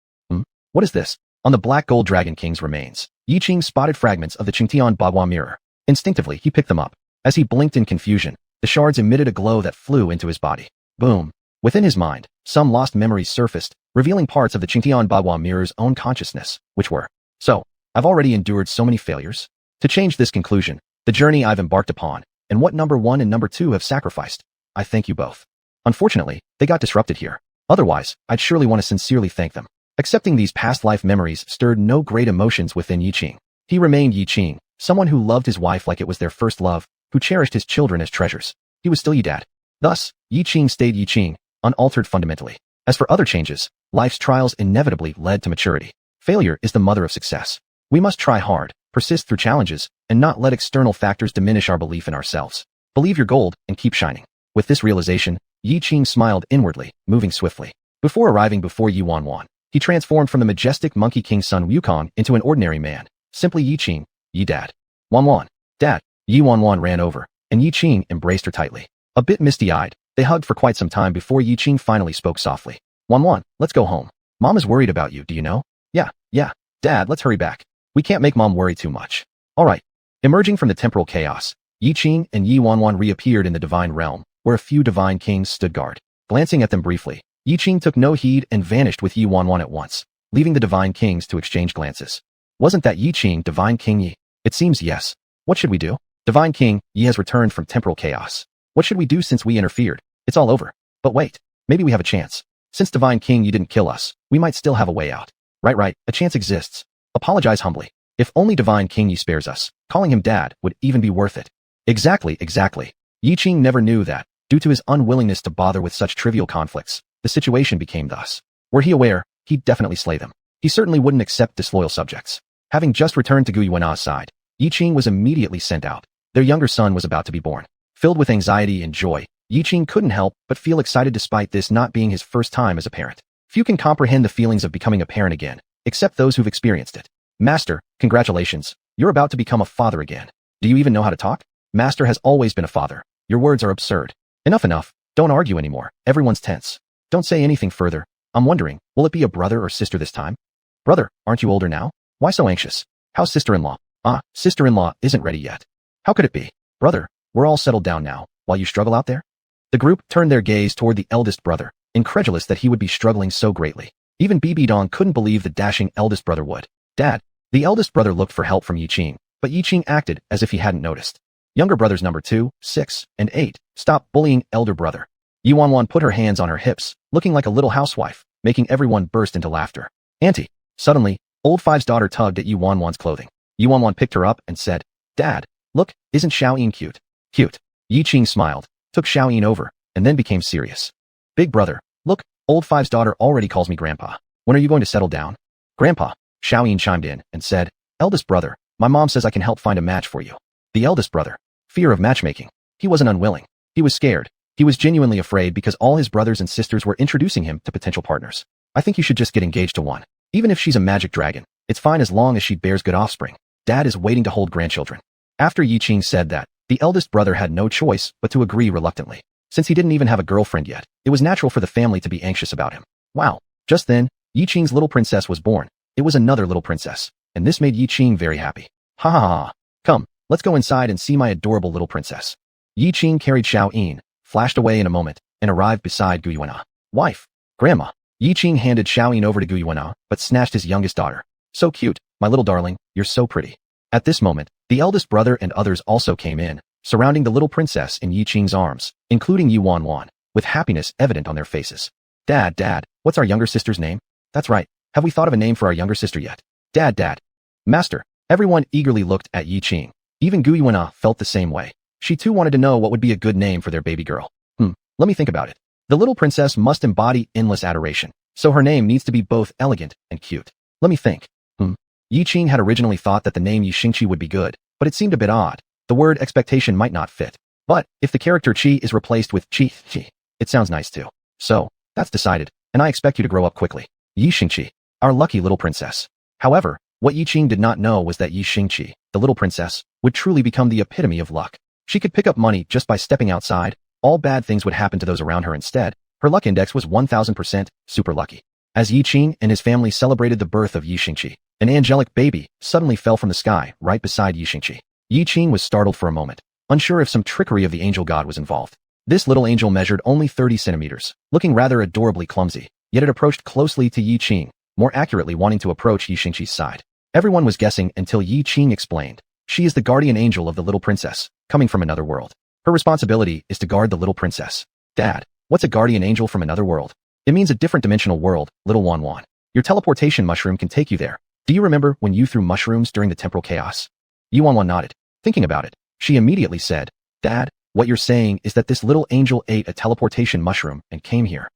What is this? On the Black Gold Dragon King's remains, Yiqing spotted fragments of the Qingtian Bagua mirror. Instinctively, he picked them up. As he blinked in confusion, the shards emitted a glow that flew into his body. Boom. Within his mind, some lost memories surfaced, revealing parts of the Qingtian Bagua mirror's own consciousness, which were, so, I've already endured so many failures. To change this conclusion, the journey I've embarked upon, and what number 1 and number 2 have sacrificed, I thank you both. Unfortunately, they got disrupted here. Otherwise, I'd surely want to sincerely thank them. Accepting these past life memories stirred no great emotions within Yiqing. He remained Yiqing, someone who loved his wife like it was their first love, who cherished his children as treasures. He was still Yidad. Thus, Yiqing stayed Yiqing, unaltered fundamentally. As for other changes, life's trials inevitably led to maturity. Failure is the mother of success. We must try hard, persist through challenges, and not let external factors diminish our belief in ourselves. Believe your gold and keep shining. With this realization, Yiqing smiled inwardly, moving swiftly. Before arriving before xuanhuan, he transformed from the majestic Monkey King's son Wukong into an ordinary man. Simply Yiqing, Yi Dad. Xuanhuan, Dad. Xuanhuan ran over, and Yiqing embraced her tightly. A bit misty-eyed, they hugged for quite some time before Yiqing finally spoke softly. Xuanhuan, let's go home. Mom is worried about you, do you know? Yeah. Dad, let's hurry back. We can't make Mom worry too much. Alright. Emerging from the temporal chaos, Yiqing and Xuanhuan reappeared in the divine realm, where a few divine kings stood guard. Glancing at them briefly, Yiqing took no heed and vanished with xuanhuan at once, leaving the Divine Kings to exchange glances. Wasn't that Yiqing, Divine King Yi? It seems yes. What should we do? Divine King, Yi has returned from temporal chaos. What should we do since we interfered? It's all over. But wait, maybe we have a chance. Since Divine King Yi didn't kill us, we might still have a way out. Right, a chance exists. Apologize humbly. If only Divine King Yi spares us, calling him dad would even be worth it. Exactly. Yiqing never knew that, due to his unwillingness to bother with such trivial conflicts, the situation became thus. Were he aware, he'd definitely slay them. He certainly wouldn't accept disloyal subjects. Having just returned to Xuanhuan's side, Yiqing was immediately sent out. Their younger son was about to be born. Filled with anxiety and joy, Yiqing couldn't help but feel excited despite this not being his first time as a parent. Few can comprehend the feelings of becoming a parent again, except those who've experienced it. Master, congratulations. You're about to become a father again. Do you even know how to talk? Master has always been a father. Your words are absurd. Enough. Don't argue anymore. Everyone's tense. Don't say anything further. I'm wondering, will it be a brother or sister this time? Brother, aren't you older now? Why so anxious? How's sister-in-law? Sister-in-law isn't ready yet. How could it be? Brother, we're all settled down now, while you struggle out there? The group turned their gaze toward the eldest brother, incredulous that he would be struggling so greatly. Even Bibi Dong couldn't believe the dashing eldest brother would. Dad. The eldest brother looked for help from Yiqing, but Yiqing acted as if he hadn't noticed. Younger brothers number 2, 6, and 8, stop bullying elder brother. Xuanhuan put her hands on her hips, looking like a little housewife, making everyone burst into laughter. Auntie. Suddenly, Old Five's daughter tugged at Xuanhuan's clothing. Xuanhuan picked her up and said, Dad, look, isn't Xiaoyin cute? Cute. Yiqing smiled, took Xiaoyin over, and then became serious. Big brother, look, Old Five's daughter already calls me Grandpa. When are you going to settle down? Grandpa. Xiaoyin chimed in and said, Eldest brother, my mom says I can help find a match for you. The eldest brother. Fear of matchmaking. He wasn't unwilling. He was scared. He was genuinely afraid because all his brothers and sisters were introducing him to potential partners. I think you should just get engaged to one. Even if she's a magic dragon, it's fine as long as she bears good offspring. Dad is waiting to hold grandchildren. After Yiqing said that, the eldest brother had no choice but to agree reluctantly. Since he didn't even have a girlfriend yet, it was natural for the family to be anxious about him. Wow. Just then, Yiqing's little princess was born. It was another little princess, and this made Yiqing very happy. Ha. Come, let's go inside and see my adorable little princess. Yiqing carried Xiaoyin, flashed away in a moment, and arrived beside Xuanhuan. Wife. Grandma. Yiqing handed Xiaoyin over to Xuanhuan, but snatched his youngest daughter. So cute, my little darling, you're so pretty. At this moment, the eldest brother and others also came in, surrounding the little princess in Yiqing's arms, including Xuanhuan, with happiness evident on their faces. Dad, what's our younger sister's name? That's right, have we thought of a name for our younger sister yet? Dad. Master. Everyone eagerly looked at Yiqing. Even Xuanhuan felt the same way. She too wanted to know what would be a good name for their baby girl. Let me think about it. The little princess must embody endless adoration, so her name needs to be both elegant and cute. Let me think. Yiqing had originally thought that the name Yixingqi would be good, but it seemed a bit odd. The word expectation might not fit. But if the character Qi is replaced with Qi, it sounds nice too. So, that's decided, and I expect you to grow up quickly. Yixingqi, our lucky little princess. However, what Yiqing did not know was that Yixingqi, the little princess, would truly become the epitome of luck. She could pick up money just by stepping outside. All bad things would happen to those around her instead. Her luck index was 1000%, super lucky. As Yiqing and his family celebrated the birth of Yixingqi, an angelic baby suddenly fell from the sky right beside Yixingqi. Yiqing was startled for a moment, unsure if some trickery of the angel god was involved. This little angel measured only 30 centimeters, looking rather adorably clumsy, yet it approached closely to Yiqing, more accurately wanting to approach Yixingqi's side. Everyone was guessing until Yiqing explained. She is the guardian angel of the little princess, coming from another world. Her responsibility is to guard the little princess. Dad, what's a guardian angel from another world? It means a different dimensional world, little xuanhuan. Your teleportation mushroom can take you there. Do you remember when you threw mushrooms during the temporal chaos? Xuanhuan nodded. Thinking about it, she immediately said, Dad, what you're saying is that this little angel ate a teleportation mushroom and came here.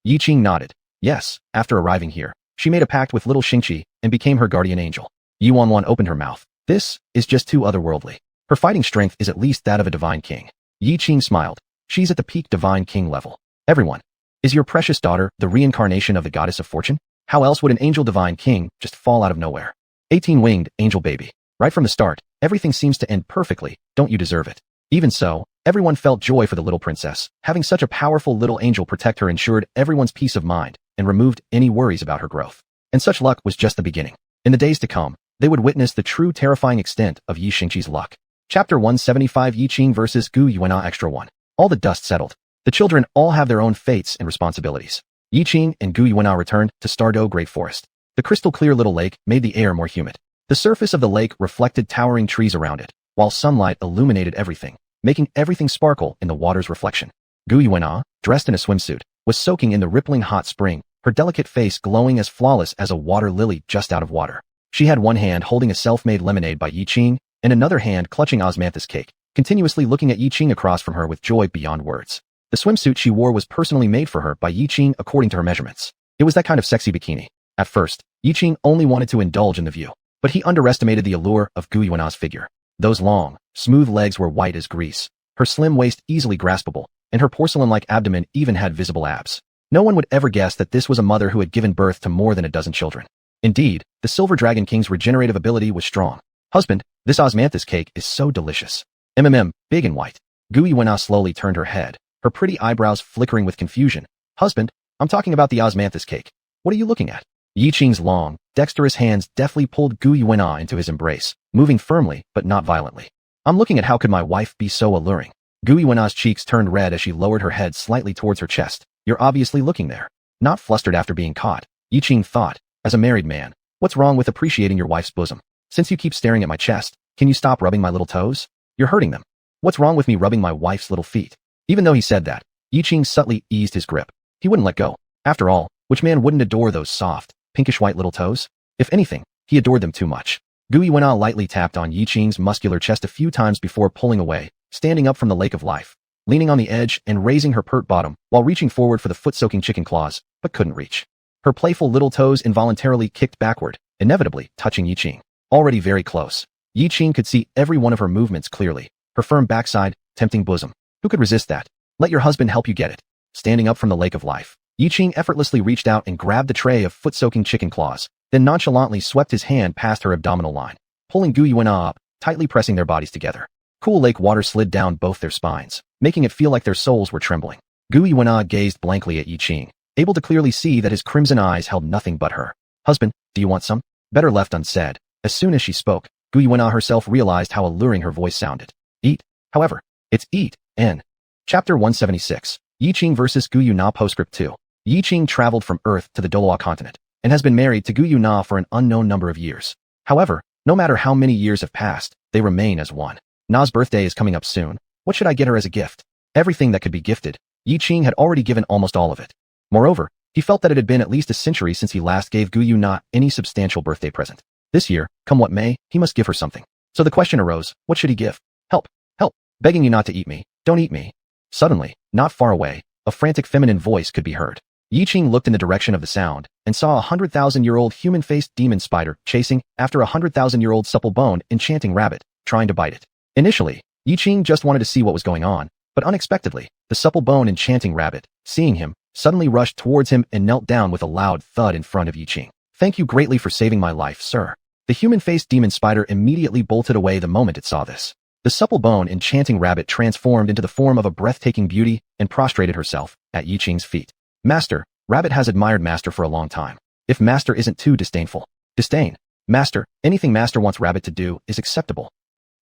Yiqing nodded. Yes, after arriving here, she made a pact with little Xingqi and became her guardian angel. Xuanhuan opened her mouth. This is just too otherworldly. Her fighting strength is at least that of a divine king. Yiqing smiled. She's at the peak divine king level. Everyone. Is your precious daughter the reincarnation of the goddess of fortune? How else would an angel divine king just fall out of nowhere? 18-winged angel baby. Right from the start, everything seems to end perfectly. Don't you deserve it? Even so, everyone felt joy for the little princess. Having such a powerful little angel protect her ensured everyone's peace of mind and removed any worries about her growth. And such luck was just the beginning. In the days to come, they would witness the true terrifying extent of Yixingqi's luck. Chapter 175 Yiqing vs. Xuanhuan Extra 1. All the dust settled. The children all have their own fates and responsibilities. Yiqing and Gu Yuan'er returned to Stardew Great Forest. The crystal-clear little lake made the air more humid. The surface of the lake reflected towering trees around it, while sunlight illuminated everything, making everything sparkle in the water's reflection. Gu Yuan'er, dressed in a swimsuit, was soaking in the rippling hot spring, her delicate face glowing as flawless as a water lily just out of water. She had one hand holding a self-made lemonade by Yiqing, and another hand clutching osmanthus cake, continuously looking at Yiqing across from her with joy beyond words. The swimsuit she wore was personally made for her by Yiqing according to her measurements. It was that kind of sexy bikini. At first, Yiqing only wanted to indulge in the view, but he underestimated the allure of Gu Yuan'er's figure. Those long, smooth legs were white as grease, her slim waist easily graspable, and her porcelain-like abdomen even had visible abs. No one would ever guess that this was a mother who had given birth to more than a dozen children. Indeed, the Silver Dragon King's regenerative ability was strong. Husband, this osmanthus cake is so delicious. Big and white. Gu Yuan'er slowly turned her head, her pretty eyebrows flickering with confusion. Husband, I'm talking about the osmanthus cake. What are you looking at? Yiqing's long, dexterous hands deftly pulled Gu Yuan'er into his embrace, moving firmly but not violently. I'm looking at how could my wife be so alluring. Gu Yuan'er's cheeks turned red as she lowered her head slightly towards her chest. You're obviously looking there. Not flustered after being caught, Yiqing thought. As a married man, what's wrong with appreciating your wife's bosom? Since you keep staring at my chest, can you stop rubbing my little toes? You're hurting them. What's wrong with me rubbing my wife's little feet? Even though he said that, Yiqing subtly eased his grip. He wouldn't let go. After all, which man wouldn't adore those soft, pinkish-white little toes? If anything, he adored them too much. Gu Yuan'er lightly tapped on Yiqing's muscular chest a few times before pulling away, standing up from the lake of life, leaning on the edge and raising her pert bottom while reaching forward for the foot-soaking chicken claws, but couldn't reach. Her playful little toes involuntarily kicked backward, inevitably touching Yiqing. Already very close. Yiqing could see every one of her movements clearly. Her firm backside, tempting bosom. Who could resist that? Let your husband help you get it. Standing up from the lake of life, Yiqing effortlessly reached out and grabbed the tray of foot-soaking chicken claws, then nonchalantly swept his hand past her abdominal line, pulling Gu Yuan'er up, tightly pressing their bodies together. Cool lake water slid down both their spines, making it feel like their souls were trembling. Gu Yuan'er gazed blankly at Yiqing, able to clearly see that his crimson eyes held nothing but her. Husband, do you want some? Better left unsaid. As soon as she spoke, Gu Yuan'er herself realized how alluring her voice sounded. Eat. However, it's eat, N. Chapter 176. Yiqing vs. Gu Yuan'er. Postscript 2. Yiqing traveled from Earth to the Douluo continent, and has been married to Gu Yuan'er for an unknown number of years. However, no matter how many years have passed, they remain as one. Na's birthday is coming up soon. What should I get her as a gift? Everything that could be gifted. Yiqing had already given almost all of it. Moreover, he felt that it had been at least a century since he last gave Gu Yuan'er any substantial birthday present. This year, come what may, he must give her something. So the question arose, what should he give? Help, help, begging you not to eat me, don't eat me. Suddenly, not far away, a frantic feminine voice could be heard. Yiqing looked in the direction of the sound, and saw a 100,000-year-old human-faced demon spider chasing after a 100,000-year-old supple-boned, enchanting rabbit, trying to bite it. Initially, Yiqing just wanted to see what was going on, but unexpectedly, the supple-boned enchanting rabbit, seeing him, suddenly rushed towards him and knelt down with a loud thud in front of Yiqing. Thank you greatly for saving my life, sir. The human-faced demon spider immediately bolted away the moment it saw this. The supple-boned enchanting rabbit transformed into the form of a breathtaking beauty and prostrated herself at Yiqing's feet. Master, Rabbit has admired Master for a long time. If Master isn't too disdainful. Disdain. Master, anything Master wants Rabbit to do is acceptable.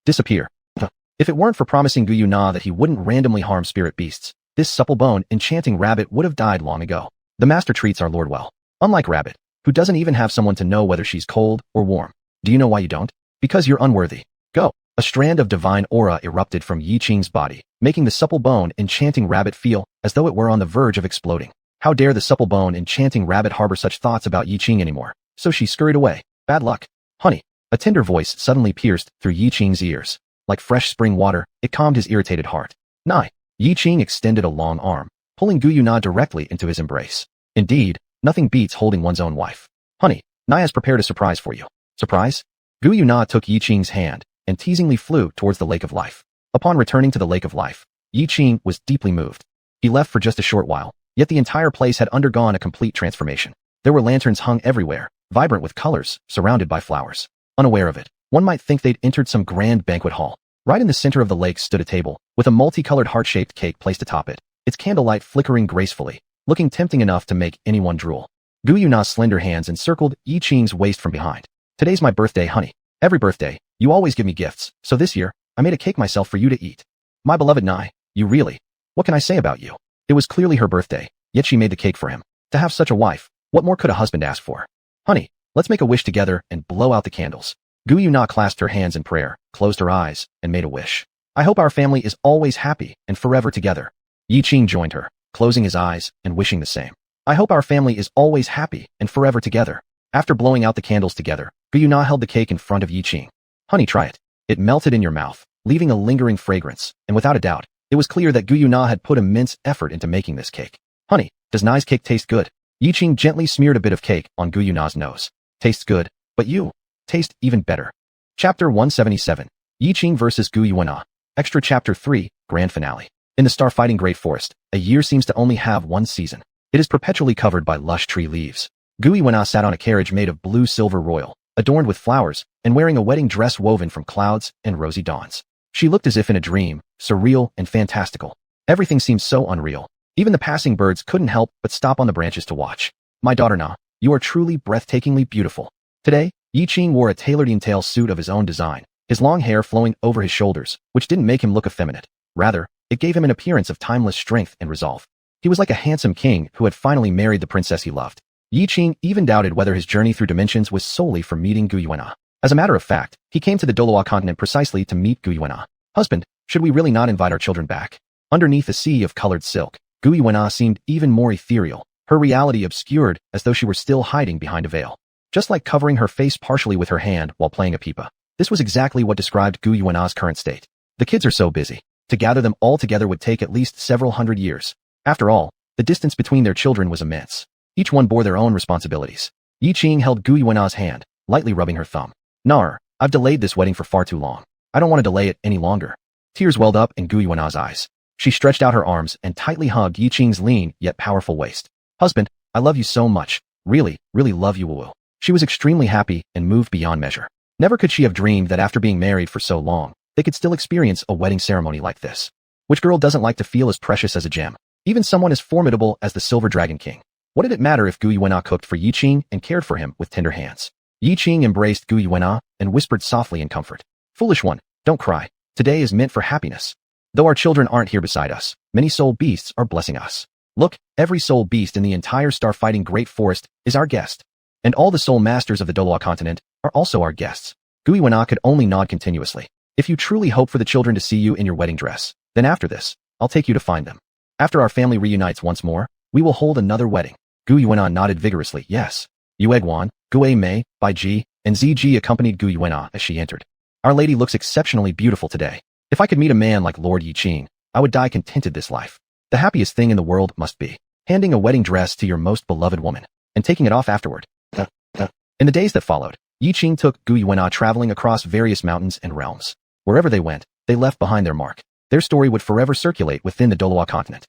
Disappear. If it weren't for promising Gu Yuan'er that he wouldn't randomly harm spirit beasts, this supple-boned, enchanting rabbit would have died long ago. The Master treats our Lord well. Unlike Rabbit, who doesn't even have someone to know whether she's cold or warm. Do you know why you don't? Because you're unworthy. Go. A strand of divine aura erupted from Yiqing's body, making the supple-boned, enchanting rabbit feel as though it were on the verge of exploding. How dare the supple-boned, enchanting rabbit harbor such thoughts about Yiqing anymore? So she scurried away. Bad luck. Honey. A tender voice suddenly pierced through Yiqing's ears. Like fresh spring water, it calmed his irritated heart. Nye. Yiqing extended a long arm, pulling Gu Yuan'er directly into his embrace. Indeed, nothing beats holding one's own wife. Honey, Nye has prepared a surprise for you. Surprise? Gu Yuan'er took Yiqing's hand and teasingly flew towards the Lake of Life. Upon returning to the Lake of Life, Yiqing was deeply moved. He left for just a short while, yet the entire place had undergone a complete transformation. There were lanterns hung everywhere, vibrant with colors, surrounded by flowers. Unaware of it, one might think they'd entered some grand banquet hall. Right in the center of the lake stood a table, with a multicolored heart-shaped cake placed atop it, its candlelight flickering gracefully, looking tempting enough to make anyone drool. Gu Yuan'er's slender hands encircled Yiqing's waist from behind. Today's my birthday, honey. Every birthday, you always give me gifts, so this year, I made a cake myself for you to eat. My beloved Nye, you really. What can I say about you? It was clearly her birthday, yet she made the cake for him. To have such a wife, what more could a husband ask for? Honey, let's make a wish together and blow out the candles. Gu Yuna clasped her hands in prayer, closed her eyes, and made a wish. I hope our family is always happy and forever together. Yiqing joined her, closing his eyes and wishing the same. I hope our family is always happy and forever together. After blowing out the candles together, Gu Yuna held the cake in front of Yiqing. Honey, try it. It melted in your mouth, leaving a lingering fragrance, and without a doubt, it was clear that Gu Yuna had put immense effort into making this cake. Honey, does Nai's cake taste good? Yiqing gently smeared a bit of cake on Gu Yuna's nose. Tastes good, but you taste even better. Chapter 177. Yiqing vs. Gu Yuna. Extra Chapter 3, Grand Finale. In the star-fighting Great Forest, a year seems to only have one season. It is perpetually covered by lush tree leaves. Gu Yuna sat on a carriage made of blue silver royal, adorned with flowers, and wearing a wedding dress woven from clouds and rosy dawns. She looked as if in a dream, surreal and fantastical. Everything seemed so unreal. Even the passing birds couldn't help but stop on the branches to watch. My daughter Na, you are truly breathtakingly beautiful. Today, Yiqing wore a tailored tail suit of his own design, his long hair flowing over his shoulders, which didn't make him look effeminate. Rather, it gave him an appearance of timeless strength and resolve. He was like a handsome king who had finally married the princess he loved. Yiqing even doubted whether his journey through dimensions was solely for meeting Gu Yuna. As a matter of fact, he came to the Douluo continent precisely to meet Gu Yuna. Husband, should we really not invite our children back? Underneath a sea of colored silk, Gu Yuna seemed even more ethereal, her reality obscured as though she were still hiding behind a veil. Just like covering her face partially with her hand while playing a pipa. This was exactly what described Gu Yuna's current state. The kids are so busy. To gather them all together would take at least several hundred years. After all, the distance between their children was immense. Each one bore their own responsibilities. Yiqing held Gu Yuna's hand, lightly rubbing her thumb. Nar, I've delayed this wedding for far too long. I don't want to delay it any longer. Tears welled up in Gu Yuna's eyes. She stretched out her arms and tightly hugged Yiqing's lean yet powerful waist. Husband, I love you so much. Really, really love you, Wu. She was extremely happy and moved beyond measure. Never could she have dreamed that after being married for so long, they could still experience a wedding ceremony like this. Which girl doesn't like to feel as precious as a gem? Even someone as formidable as the Silver Dragon King. What did it matter if Gu Yuna cooked for Yiqing and cared for him with tender hands? Yiqing embraced Gu Yuna and whispered softly in comfort. Foolish one, don't cry. Today is meant for happiness. Though our children aren't here beside us, many soul beasts are blessing us. Look, every soul beast in the entire star-fighting Great Forest is our guest. And all the soul masters of the Douluo continent are also our guests. Gu Yuna could only nod continuously. If you truly hope for the children to see you in your wedding dress, then after this, I'll take you to find them. After our family reunites once more, we will hold another wedding. Gu Yuna nodded vigorously, yes. Yueguan, Gu Mei, Bai Ji, and Ziji accompanied Gu Yuna as she entered. Our lady looks exceptionally beautiful today. If I could meet a man like Lord Yiqing, I would die contented this life. The happiest thing in the world must be handing a wedding dress to your most beloved woman and taking it off afterward. In the days that followed, Yiqing took Gu Yuna traveling across various mountains and realms. Wherever they went, they left behind their mark. Their story would forever circulate within the Douluo continent.